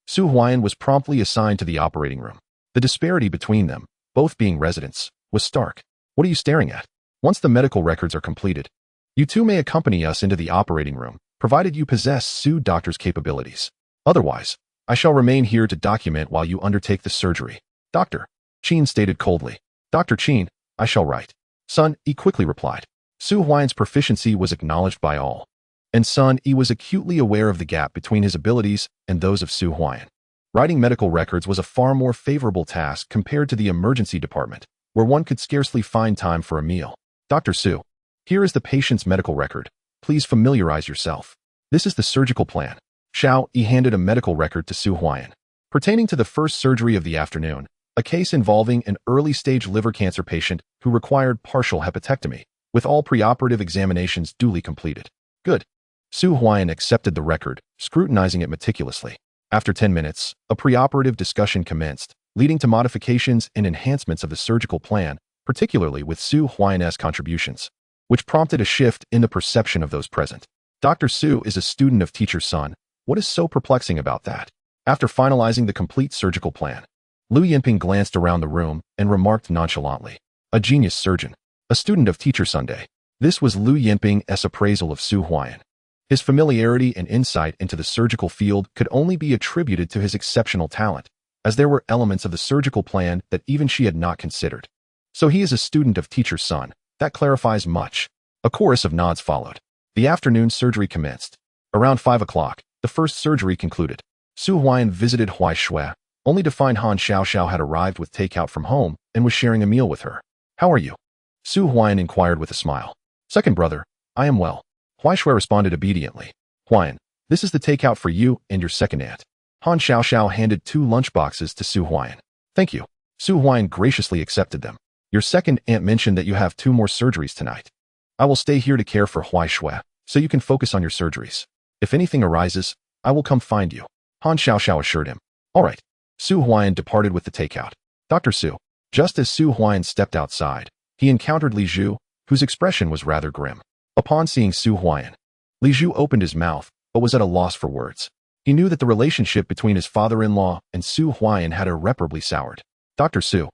Speaker 1: Su Huaiyan was promptly assigned to the operating room. The disparity between them, both being residents, was stark. What are you staring at? Once the medical records are completed, you two may accompany us into the operating room, provided you possess Su Doctor's capabilities. Otherwise, I shall remain here to document while you undertake the surgery. Dr. Qin stated coldly. Dr. Qin, I shall write. Sun Yi quickly replied. Su Huaiyan's proficiency was acknowledged by all, and Sun Yi was acutely aware of the gap between his abilities and those of Su Huaiyan. Writing medical records was a far more favorable task compared to the emergency department, where one could scarcely find time for a meal. Dr. Su, here is the patient's medical record. Please familiarize yourself. This is the surgical plan. Xiao Yi handed a medical record to Su Huaiyan. Pertaining to the first surgery of the afternoon, a case involving an early-stage liver cancer patient who required partial hepatectomy, with all preoperative examinations duly completed. Good. Su Huaiyan accepted the record, scrutinizing it meticulously. After 10 minutes, a preoperative discussion commenced, leading to modifications and enhancements of the surgical plan, particularly with Su Huaiyan's contributions, which prompted a shift in the perception of those present. Dr. Su is a student of Teacher Sun. What is so perplexing about that? After finalizing the complete surgical plan, Lu Yinping glanced around the room and remarked nonchalantly, a genius surgeon, a student of Teacher Sunday. This was Lu Yinping's appraisal of Su Huaiyan. His familiarity and insight into the surgical field could only be attributed to his exceptional talent, as there were elements of the surgical plan that even she had not considered. So he is a student of Teacher Sun. That clarifies much. A chorus of nods followed. The afternoon surgery commenced. Around 5 o'clock, the first surgery concluded. Su Huaiyan visited Huaishui, only to find Han Xiaoxiao had arrived with takeout from home and was sharing a meal with her. How are you? Su Huaiyan inquired with a smile. Second brother, I am well. Huaishui responded obediently. Huaiyan, this is the takeout for you and your second aunt. Han Xiaoxiao handed 2 lunchboxes to Su Huaiyan. Thank you. Su Huaiyan graciously accepted them. Your second aunt mentioned that you have 2 more surgeries tonight. I will stay here to care for Huaishui, so you can focus on your surgeries. If anything arises, I will come find you. Han Xiaoxiao assured him. All right. Su Huaiyan departed with the takeout. Dr. Su. Just as Su Huaiyan stepped outside, he encountered Li Zhu, whose expression was rather grim. Upon seeing Su Huaiyan, Li Zhu opened his mouth, but was at a loss for words. He knew that the relationship between his father-in-law and Su Huaiyan had irreparably soured. Dr. Su,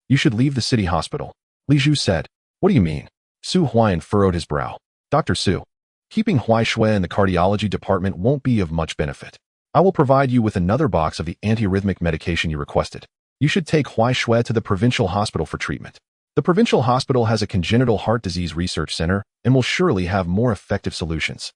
Speaker 1: you should leave the city hospital. Li Zhu said. What do you mean? Su Huaiyan furrowed his brow. Dr. Su, keeping Huaishui in the cardiology department won't be of much benefit. I will provide you with another box of the antiarrhythmic medication you requested. You should take Huaishui to the provincial hospital for treatment. The provincial hospital has a congenital heart disease research center and will surely have more effective solutions.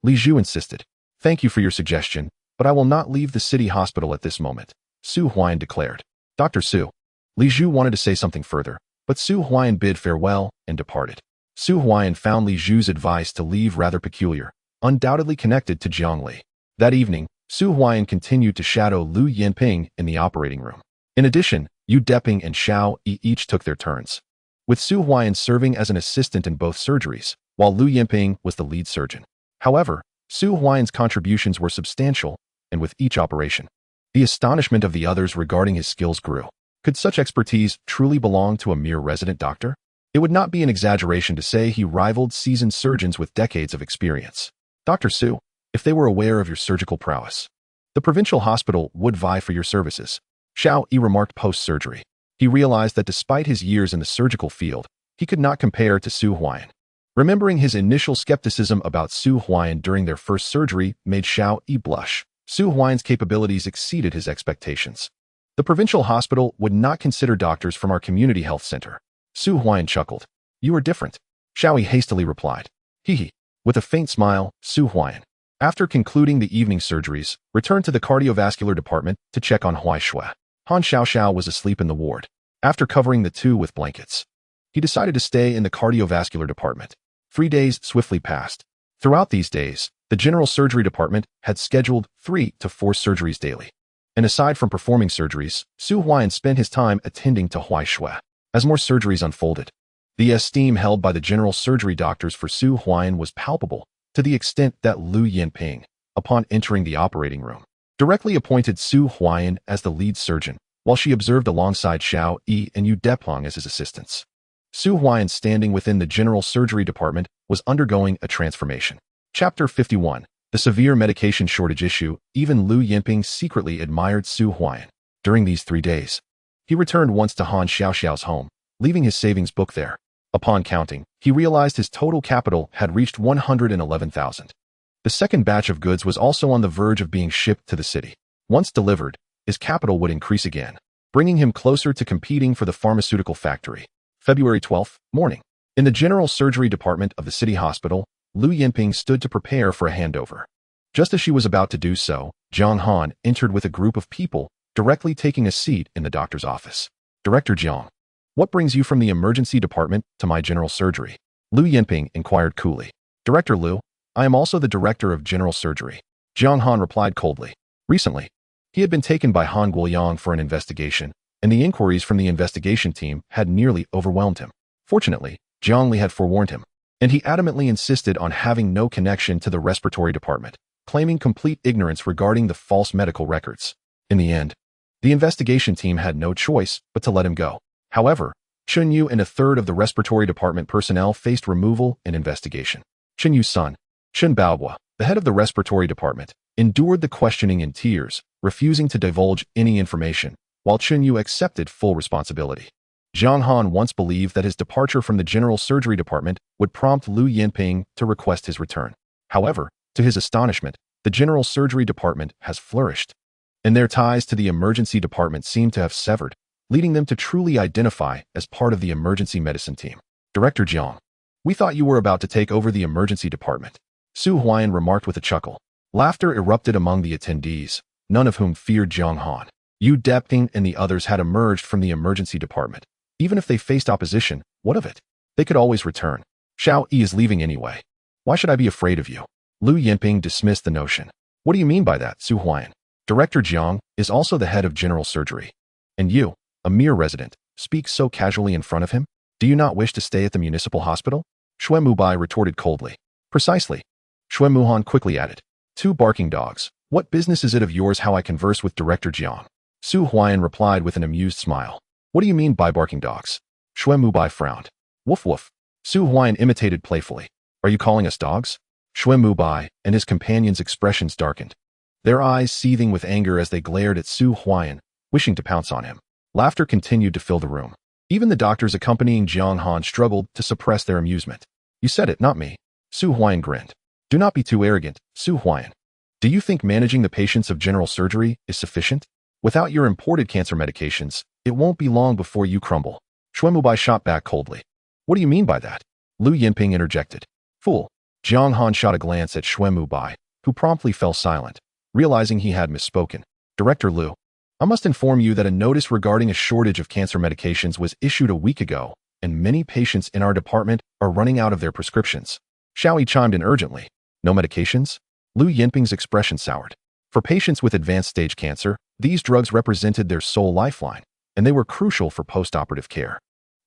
Speaker 1: Li Zhu insisted. Thank you for your suggestion, but I will not leave the city hospital at this moment, Su Huaiyan declared. Dr. Su. Li Zhu wanted to say something further, but Su Huaiyan bid farewell and departed. Su Huaiyan found Li Zhu's advice to leave rather peculiar, undoubtedly connected to Jiangli. That evening, Su Huaiyan continued to shadow Lu Yinping in the operating room. In addition, Yu Deping and Xiao Yi each took their turns, with Su Huaiyan serving as an assistant in both surgeries, while Lu Yinping was the lead surgeon. However, Su Huaiyan's contributions were substantial, and with each operation, the astonishment of the others regarding his skills grew. Could such expertise truly belong to a mere resident doctor? It would not be an exaggeration to say he rivaled seasoned surgeons with decades of experience. Dr. Su, if they were aware of your surgical prowess, the provincial hospital would vie for your services, Xiao Yi remarked post-surgery. He realized that despite his years in the surgical field, he could not compare to Su Huaian. Remembering his initial skepticism about Su Huaian during their first surgery made Xiao Yi blush. Su Huaian's capabilities exceeded his expectations. The provincial hospital would not consider doctors from our community health center. Su Huaian chuckled. You are different, Xiao Yi hastily replied. Hee. With a faint smile, Su Huaian, after concluding the evening surgeries, returned to the cardiovascular department to check on Huaishui. Han Xiaoxiao was asleep in the ward. After covering the two with blankets, he decided to stay in the cardiovascular department. 3 days swiftly passed. Throughout these days, the general surgery department had scheduled 3 to 4 surgeries daily. And aside from performing surgeries, Su Huaian spent his time attending to Huaishui. As more surgeries unfolded, the esteem held by the general surgery doctors for Su Huaian was palpable, to the extent that Lu Yinping, upon entering the operating room, directly appointed Su Huaian as the lead surgeon, while she observed alongside Xiao Yi and Yu Depong as his assistants. Su Huaian, standing within the general surgery department, was undergoing a transformation. Chapter 51. The severe medication shortage issue. Even Lu Yinping secretly admired Su Huaian. During these 3 days, he returned once to Han Xiaoxiao's home, leaving his savings book there. Upon counting, he realized his total capital had reached 111,000. The second batch of goods was also on the verge of being shipped to the city. Once delivered, his capital would increase again, bringing him closer to competing for the pharmaceutical factory. February 12th, morning. In the general surgery department of the city hospital, Lu Yinping stood to prepare for a handover. Just as she was about to do so, Jiang Han entered with a group of people, directly taking a seat in the doctor's office. Director Jiang, what brings you from the emergency department to my general surgery? Lu Yinping inquired coolly. Director Lu, I am also the director of general surgery. Jiang Han replied coldly. Recently, he had been taken by Han Guoyang for an investigation, and the inquiries from the investigation team had nearly overwhelmed him. Fortunately, Jiang Li had forewarned him, and he adamantly insisted on having no connection to the respiratory department, claiming complete ignorance regarding the false medical records. In the end, the investigation team had no choice but to let him go. However, Chun Yu and a third of the respiratory department personnel faced removal and investigation. Chun Yu's son, Chun Baohua, the head of the respiratory department, endured the questioning in tears, refusing to divulge any information, while Chun Yu accepted full responsibility. Jiang Han once believed that his departure from the general surgery department would prompt Lu Yinping to request his return. However, to his astonishment, the general surgery department has flourished, and their ties to the emergency department seem to have severed, leading them to truly identify as part of the emergency medicine team. Director Jiang, we thought you were about to take over the emergency department, Su Huaian remarked with a chuckle. Laughter erupted among the attendees, none of whom feared Jiang Han. Yu Deping and the others had emerged from the emergency department. Even if they faced opposition, what of it? They could always return. Xiao Yi is leaving anyway. Why should I be afraid of you? Lu Yinping dismissed the notion. What do you mean by that, Su Huaian? Director Jiang is also the head of general surgery. And you, a mere resident, speak so casually in front of him? Do you not wish to stay at the municipal hospital? Xue Mubai retorted coldly. Precisely. Xue Muhan quickly added. 2 barking dogs. What business is it of yours how I converse with Director Jiang? Su Huaian replied with an amused smile. What do you mean by barking dogs? Xue Mubai frowned. Woof woof. Su Huaian imitated playfully. Are you calling us dogs? Xue Mubai and his companions' expressions darkened, their eyes seething with anger as they glared at Su Huaian, wishing to pounce on him. Laughter continued to fill the room. Even the doctors accompanying Jiang Han struggled to suppress their amusement. You said it, not me. Su Huaian grinned. Do not be too arrogant, Su Huaian. Do you think managing the patients of general surgery is sufficient? Without your imported cancer medications, it won't be long before you crumble. Xue Mubai shot back coldly. What do you mean by that? Lu Yinping interjected. Fool. Jiang Han shot a glance at Xue Mubai, who promptly fell silent, realizing he had misspoken. Director Lu, I must inform you that a notice regarding a shortage of cancer medications was issued a week ago, and many patients in our department are running out of their prescriptions. Xiao Yi chimed in urgently. No medications? Lu Yinping's expression soured. For patients with advanced stage cancer, these drugs represented their sole lifeline, and they were crucial for post-operative care.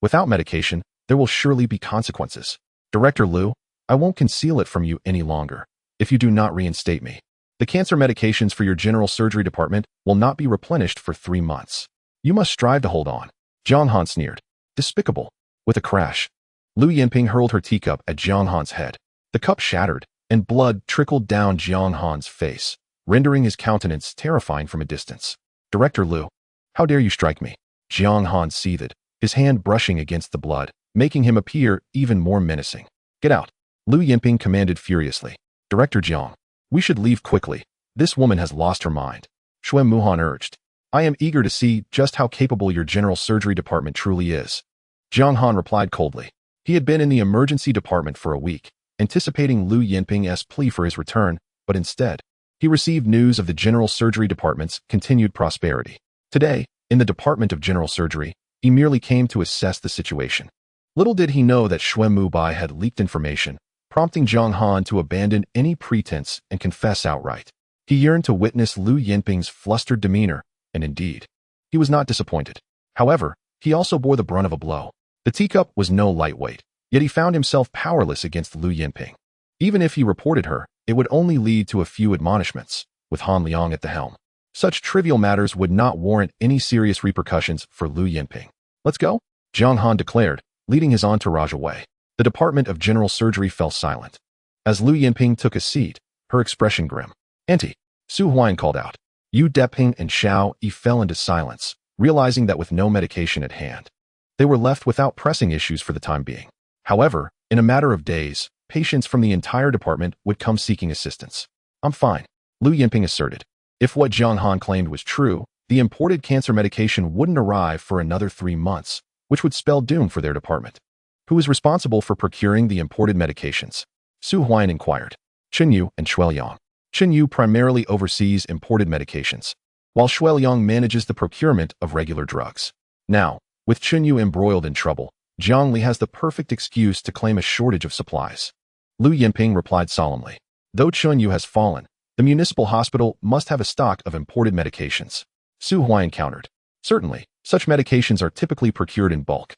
Speaker 1: Without medication, there will surely be consequences. Director Lu, I won't conceal it from you any longer, if you do not reinstate me. The cancer medications for your general surgery department will not be replenished for 3 months. You must strive to hold on. Jiang Han sneered. Despicable. With a crash, Lu Yinping hurled her teacup at Jiang Han's head. The cup shattered, and blood trickled down Jiang Han's face, rendering his countenance terrifying from a distance. Director Lu, how dare you strike me? Jiang Han seethed, his hand brushing against the blood, making him appear even more menacing. Get out, Lu Yinping commanded furiously. Director Jiang, we should leave quickly. This woman has lost her mind. Shuai Muhan urged. I am eager to see just how capable your general surgery department truly is. Jiang Han replied coldly. He had been in the emergency department for a week, anticipating Lu Yinping's plea for his return, but instead, he received news of the general surgery department's continued prosperity. Today, in the Department of General Surgery, he merely came to assess the situation. Little did he know that Shuai Mubai had leaked information, prompting Jiang Han to abandon any pretense and confess outright. He yearned to witness Lu Yinping's flustered demeanor, and indeed, he was not disappointed. However, he also bore the brunt of a blow. The teacup was no lightweight, yet he found himself powerless against Lu Yinping. Even if he reported her, it would only lead to a few admonishments, with Han Liang at the helm. Such trivial matters would not warrant any serious repercussions for Lu Yinping. Let's go, Jiang Han declared, leading his entourage away. The Department of General Surgery fell silent. As Lu Yinping took a seat, her expression grim. Auntie, Su Huaian called out. Yu Deping and Xiao Yi fell into silence, realizing that with no medication at hand, they were left without pressing issues for the time being. However, in a matter of days, patients from the entire department would come seeking assistance. I'm fine, Lu Yinping asserted. If what Jiang Han claimed was true, the imported cancer medication wouldn't arrive for another 3 months, which would spell doom for their department. Who is responsible for procuring the imported medications? Su Huaian inquired. Chenyu and Shueliang. Chenyu primarily oversees imported medications, while Shueliang manages the procurement of regular drugs. Now, with Chenyu embroiled in trouble, Jiangli has the perfect excuse to claim a shortage of supplies. Lu Yinping replied solemnly. Though Chenyu has fallen, the municipal hospital must have a stock of imported medications. Su Huaian countered. Certainly, such medications are typically procured in bulk,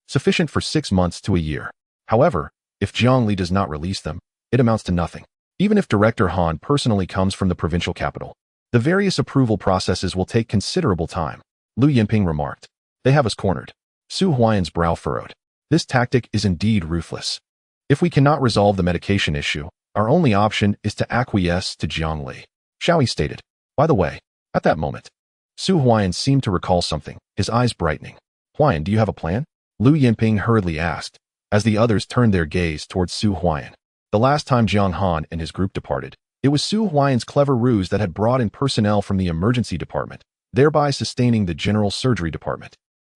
Speaker 1: sufficient for 6 months to a year. However, if Jiangli does not release them, it amounts to nothing. Even if Director Han personally comes from the provincial capital, the various approval processes will take considerable time, Lu Yinping remarked. They have us cornered. Su Huaian's brow furrowed. This tactic is indeed ruthless. If we cannot resolve the medication issue, our only option is to acquiesce to Jiangli, Xiao Yi stated. By the way, at that moment, Su Huaian seemed to recall something, his eyes brightening. Huaian, do you have a plan? Lu Yinping hurriedly asked, as the others turned their gaze towards Su Huaian. The last time Jiang Han and his group departed, it was Su Huaian's clever ruse that had brought in personnel from the emergency department, thereby sustaining the general surgery department.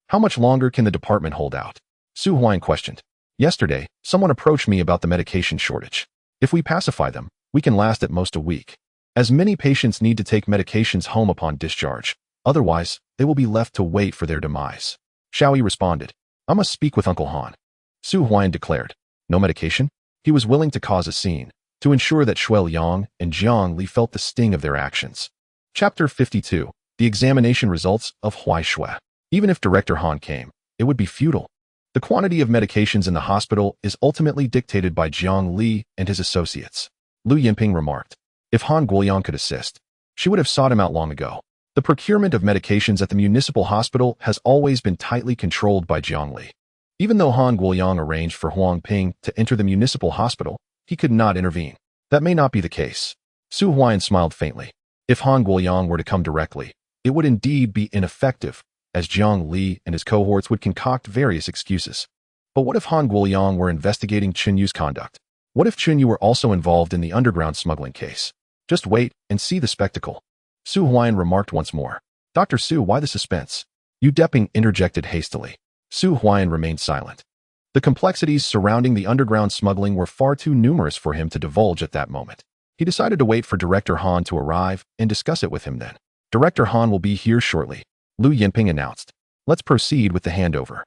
Speaker 1: How much longer can the department hold out? Su Huaian questioned. Yesterday, someone approached me about the medication shortage. If we pacify them, we can last at most a week. As many patients need to take medications home upon discharge, otherwise, they will be left to wait for their demise. Xiao Yi responded. I must speak with Uncle Han. Su Huaian declared. No medication? He was willing to cause a scene, to ensure that Shueliang and Jiang Li felt the sting of their actions. Chapter 52. The examination results of Huaishui. Even if Director Han came, it would be futile. The quantity of medications in the hospital is ultimately dictated by Jiang Li and his associates. Lu Yinping remarked. If Han Guoliang could assist, she would have sought him out long ago. The procurement of medications at the municipal hospital has always been tightly controlled by Jiang Li. Even though Han Guoliang arranged for Huang Ping to enter the municipal hospital, he could not intervene. That may not be the case. Su Huaian smiled faintly. If Han Guoliang were to come directly, it would indeed be ineffective, as Jiang Li and his cohorts would concoct various excuses. But what if Han Guoliang were investigating Chenyu's conduct? What if Chenyu were also involved in the underground smuggling case? Just wait and see the spectacle. Su Huaian remarked once more. Dr. Su, why the suspense? Yu Deping interjected hastily. Su Huaian remained silent. The complexities surrounding the underground smuggling were far too numerous for him to divulge at that moment. He decided to wait for Director Han to arrive and discuss it with him then. Director Han will be here shortly, Lu Yinping announced. Let's proceed with the handover.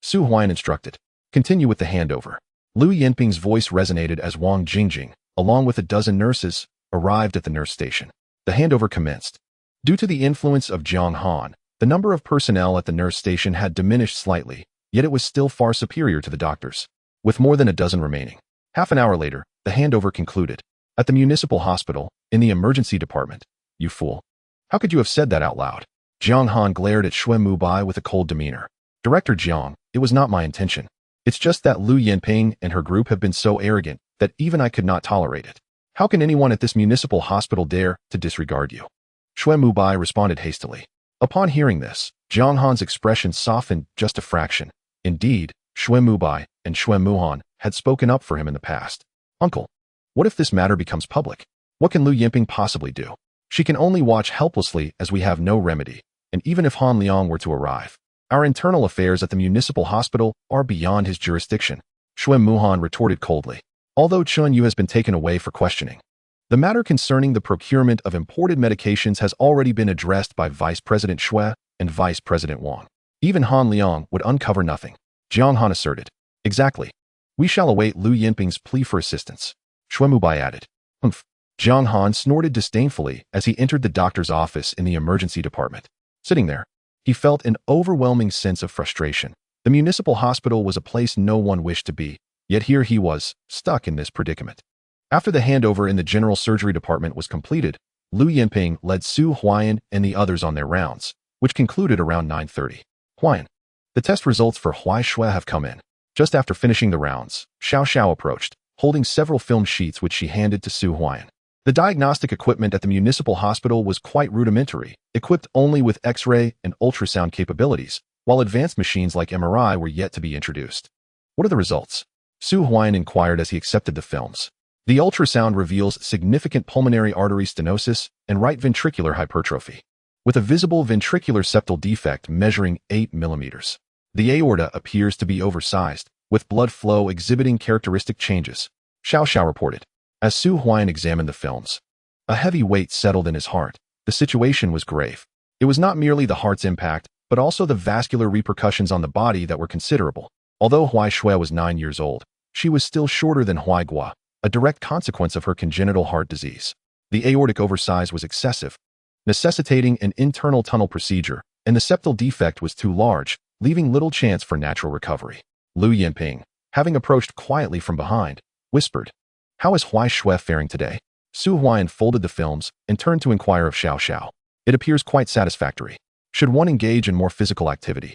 Speaker 1: Su Huaian instructed. Continue with the handover. Lu Yinping's voice resonated as Wang Jingjing, along with a dozen nurses, arrived at the nurse station. The handover commenced. Due to the influence of Jiang Han, the number of personnel at the nurse station had diminished slightly, yet it was still far superior to the doctors, with more than a dozen remaining. Half an hour later, the handover concluded. At the municipal hospital, in the emergency department. You fool. How could you have said that out loud? Jiang Han glared at Xue Mubai with a cold demeanor. Director Jiang, it was not my intention. It's just that Lu Yinping and her group have been so arrogant that even I could not tolerate it. How can anyone at this municipal hospital dare to disregard you? Xue Mubai responded hastily. Upon hearing this, Jiang Han's expression softened just a fraction. Indeed, Xue Mubai and Xue Muhan had spoken up for him in the past. Uncle, what if this matter becomes public? What can Lu Yinping possibly do? She can only watch helplessly as we have no remedy, and even if Han Liang were to arrive, our internal affairs at the municipal hospital are beyond his jurisdiction, Xue Muhan retorted coldly, although Chun Yu has been taken away for questioning. The matter concerning the procurement of imported medications has already been addressed by Vice President Xue and Vice President Wang. Even Han Liang would uncover nothing, Jiang Han asserted. Exactly. We shall await Lu Yinping's plea for assistance, Xue Mubai added. Humph. Jiang Han snorted disdainfully as he entered the doctor's office in the emergency department. Sitting there, he felt an overwhelming sense of frustration. The municipal hospital was a place no one wished to be, yet here he was, stuck in this predicament. After the handover in the general surgery department was completed, Lu Yinping led Su Huaian and the others on their rounds, which concluded around 9:30. Huaian. The test results for Huai Xue have come in. Just after finishing the rounds, Xiao Xiao approached, holding several film sheets which she handed to Su Huaian. The diagnostic equipment at the municipal hospital was quite rudimentary, equipped only with X-ray and ultrasound capabilities, while advanced machines like MRI were yet to be introduced. What are the results? Su Huaian inquired as he accepted the films. The ultrasound reveals significant pulmonary artery stenosis and right ventricular hypertrophy, with a visible ventricular septal defect measuring 8 millimeters. The aorta appears to be oversized, with blood flow exhibiting characteristic changes, Xiao Xiao reported. As Su Huaian examined the films, a heavy weight settled in his heart. The situation was grave. It was not merely the heart's impact, but also the vascular repercussions on the body that were considerable. Although Huai Xue was 9 years old, she was still shorter than Huai Gua, a direct consequence of her congenital heart disease. The aortic oversize was excessive, necessitating an internal tunnel procedure, and the septal defect was too large, leaving little chance for natural recovery. Lu Yinping, having approached quietly from behind, whispered, "How is Huai Xue faring today?" Su Huaian folded the films and turned to inquire of Xiao Xiao. It appears quite satisfactory. Should one engage in more physical activity,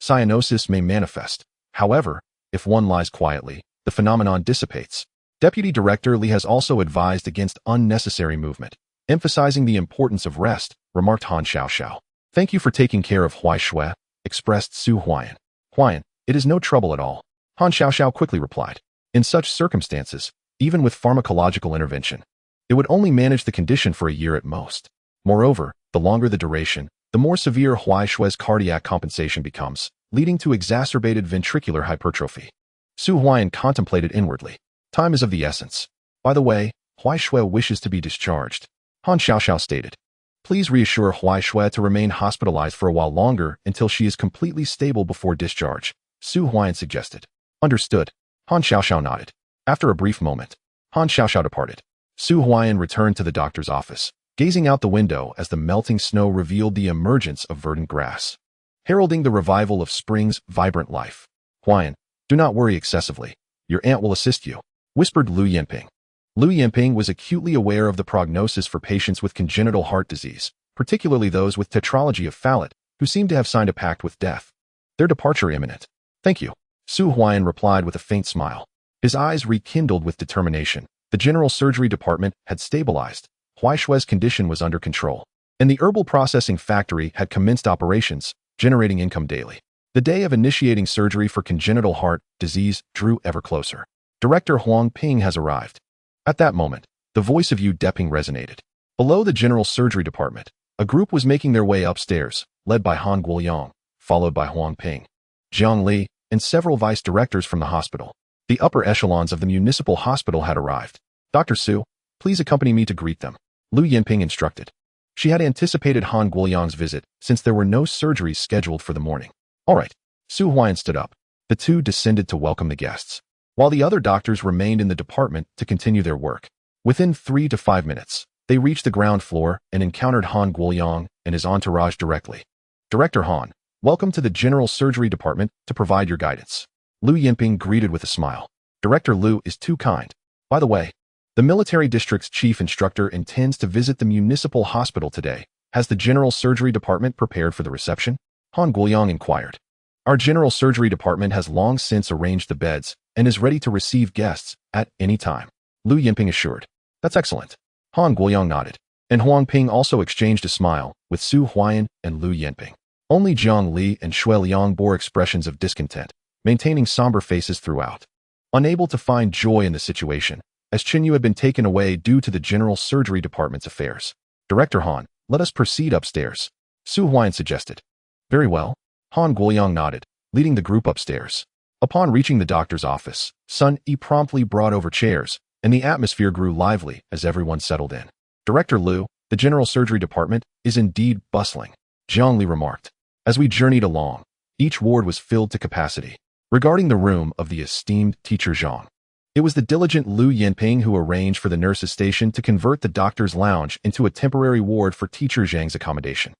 Speaker 1: cyanosis may manifest. However, if one lies quietly, the phenomenon dissipates. Deputy Director Li has also advised against unnecessary movement, emphasizing the importance of rest, remarked Han Xiao Xiao. Thank you for taking care of Huai Xue, expressed Su Huaian. Huaian, it is no trouble at all, Han Xiao Xiao quickly replied. In such circumstances, even with pharmacological intervention, it would only manage the condition for a year at most. Moreover, the longer the duration, the more severe Huai Xue's cardiac compensation becomes, leading to exacerbated ventricular hypertrophy. Su Huaian contemplated inwardly. Time is of the essence. By the way, Huai Xue wishes to be discharged, Han Xiao Xiao stated. Please reassure Huai Xue to remain hospitalized for a while longer until she is completely stable before discharge, Su Huaian suggested. Understood, Han Xiao Xiao nodded. After a brief moment, Han Xiao Xiao departed. Su Huaian returned to the doctor's office, gazing out the window as the melting snow revealed the emergence of verdant grass, heralding the revival of spring's vibrant life. Huaian, do not worry excessively. Your aunt will assist you, whispered Lu Yinping. Lu Yinping was acutely aware of the prognosis for patients with congenital heart disease, particularly those with tetralogy of Fallot, who seemed to have signed a pact with death. Their departure imminent. Thank you, Su Huaian replied with a faint smile. His eyes rekindled with determination. The general surgery department had stabilized, Huai Xue's condition was under control, and the herbal processing factory had commenced operations, generating income daily. The day of initiating surgery for congenital heart disease drew ever closer. Director Huang Ping has arrived. At that moment, the voice of Yu Deping resonated. Below the general surgery department, a group was making their way upstairs, led by Han Guoyang, followed by Huang Ping, Jiang Li, and several vice directors from the hospital. The upper echelons of the municipal hospital had arrived. Dr. Su, please accompany me to greet them, Lu Yinping instructed. She had anticipated Han Guoyang's visit since there were no surgeries scheduled for the morning. All right. Su Huaian stood up. The two descended to welcome the guests, while the other doctors remained in the department to continue their work. Within 3 to 5 minutes, they reached the ground floor and encountered Han Guoyang and his entourage directly. Director Han, welcome to the general surgery department to provide your guidance, Lu Yinping greeted with a smile. Director Lu is too kind. By the way, the military district's chief instructor intends to visit the municipal hospital today, Has the general surgery department prepared for the reception? Han Guoyang inquired. Our general surgery department has long since arranged the beds and is ready to receive guests at any time, Lu Yinping assured. That's excellent. Han Guoyang nodded, and Huang Ping also exchanged a smile with Su Huaian and Lu Yinping. Only Jiang Li and Shui Liang bore expressions of discontent, maintaining somber faces throughout. Unable to find joy in the situation, as Qinyu had been taken away due to the general surgery department's affairs. Director Han, let us proceed upstairs, Su Huaiyan suggested. Very well. Han Guoyang nodded, leading the group upstairs. Upon reaching the doctor's office, Sun Yi promptly brought over chairs, and the atmosphere grew lively as everyone settled in. Director Lu, the general surgery department is indeed bustling, Jiang Li remarked. As we journeyed along, each ward was filled to capacity. Regarding the room of the esteemed teacher Zhang, it was the diligent Lu Yinping who arranged for the nurses' station to convert the doctor's lounge into a temporary ward for teacher Zhang's accommodation.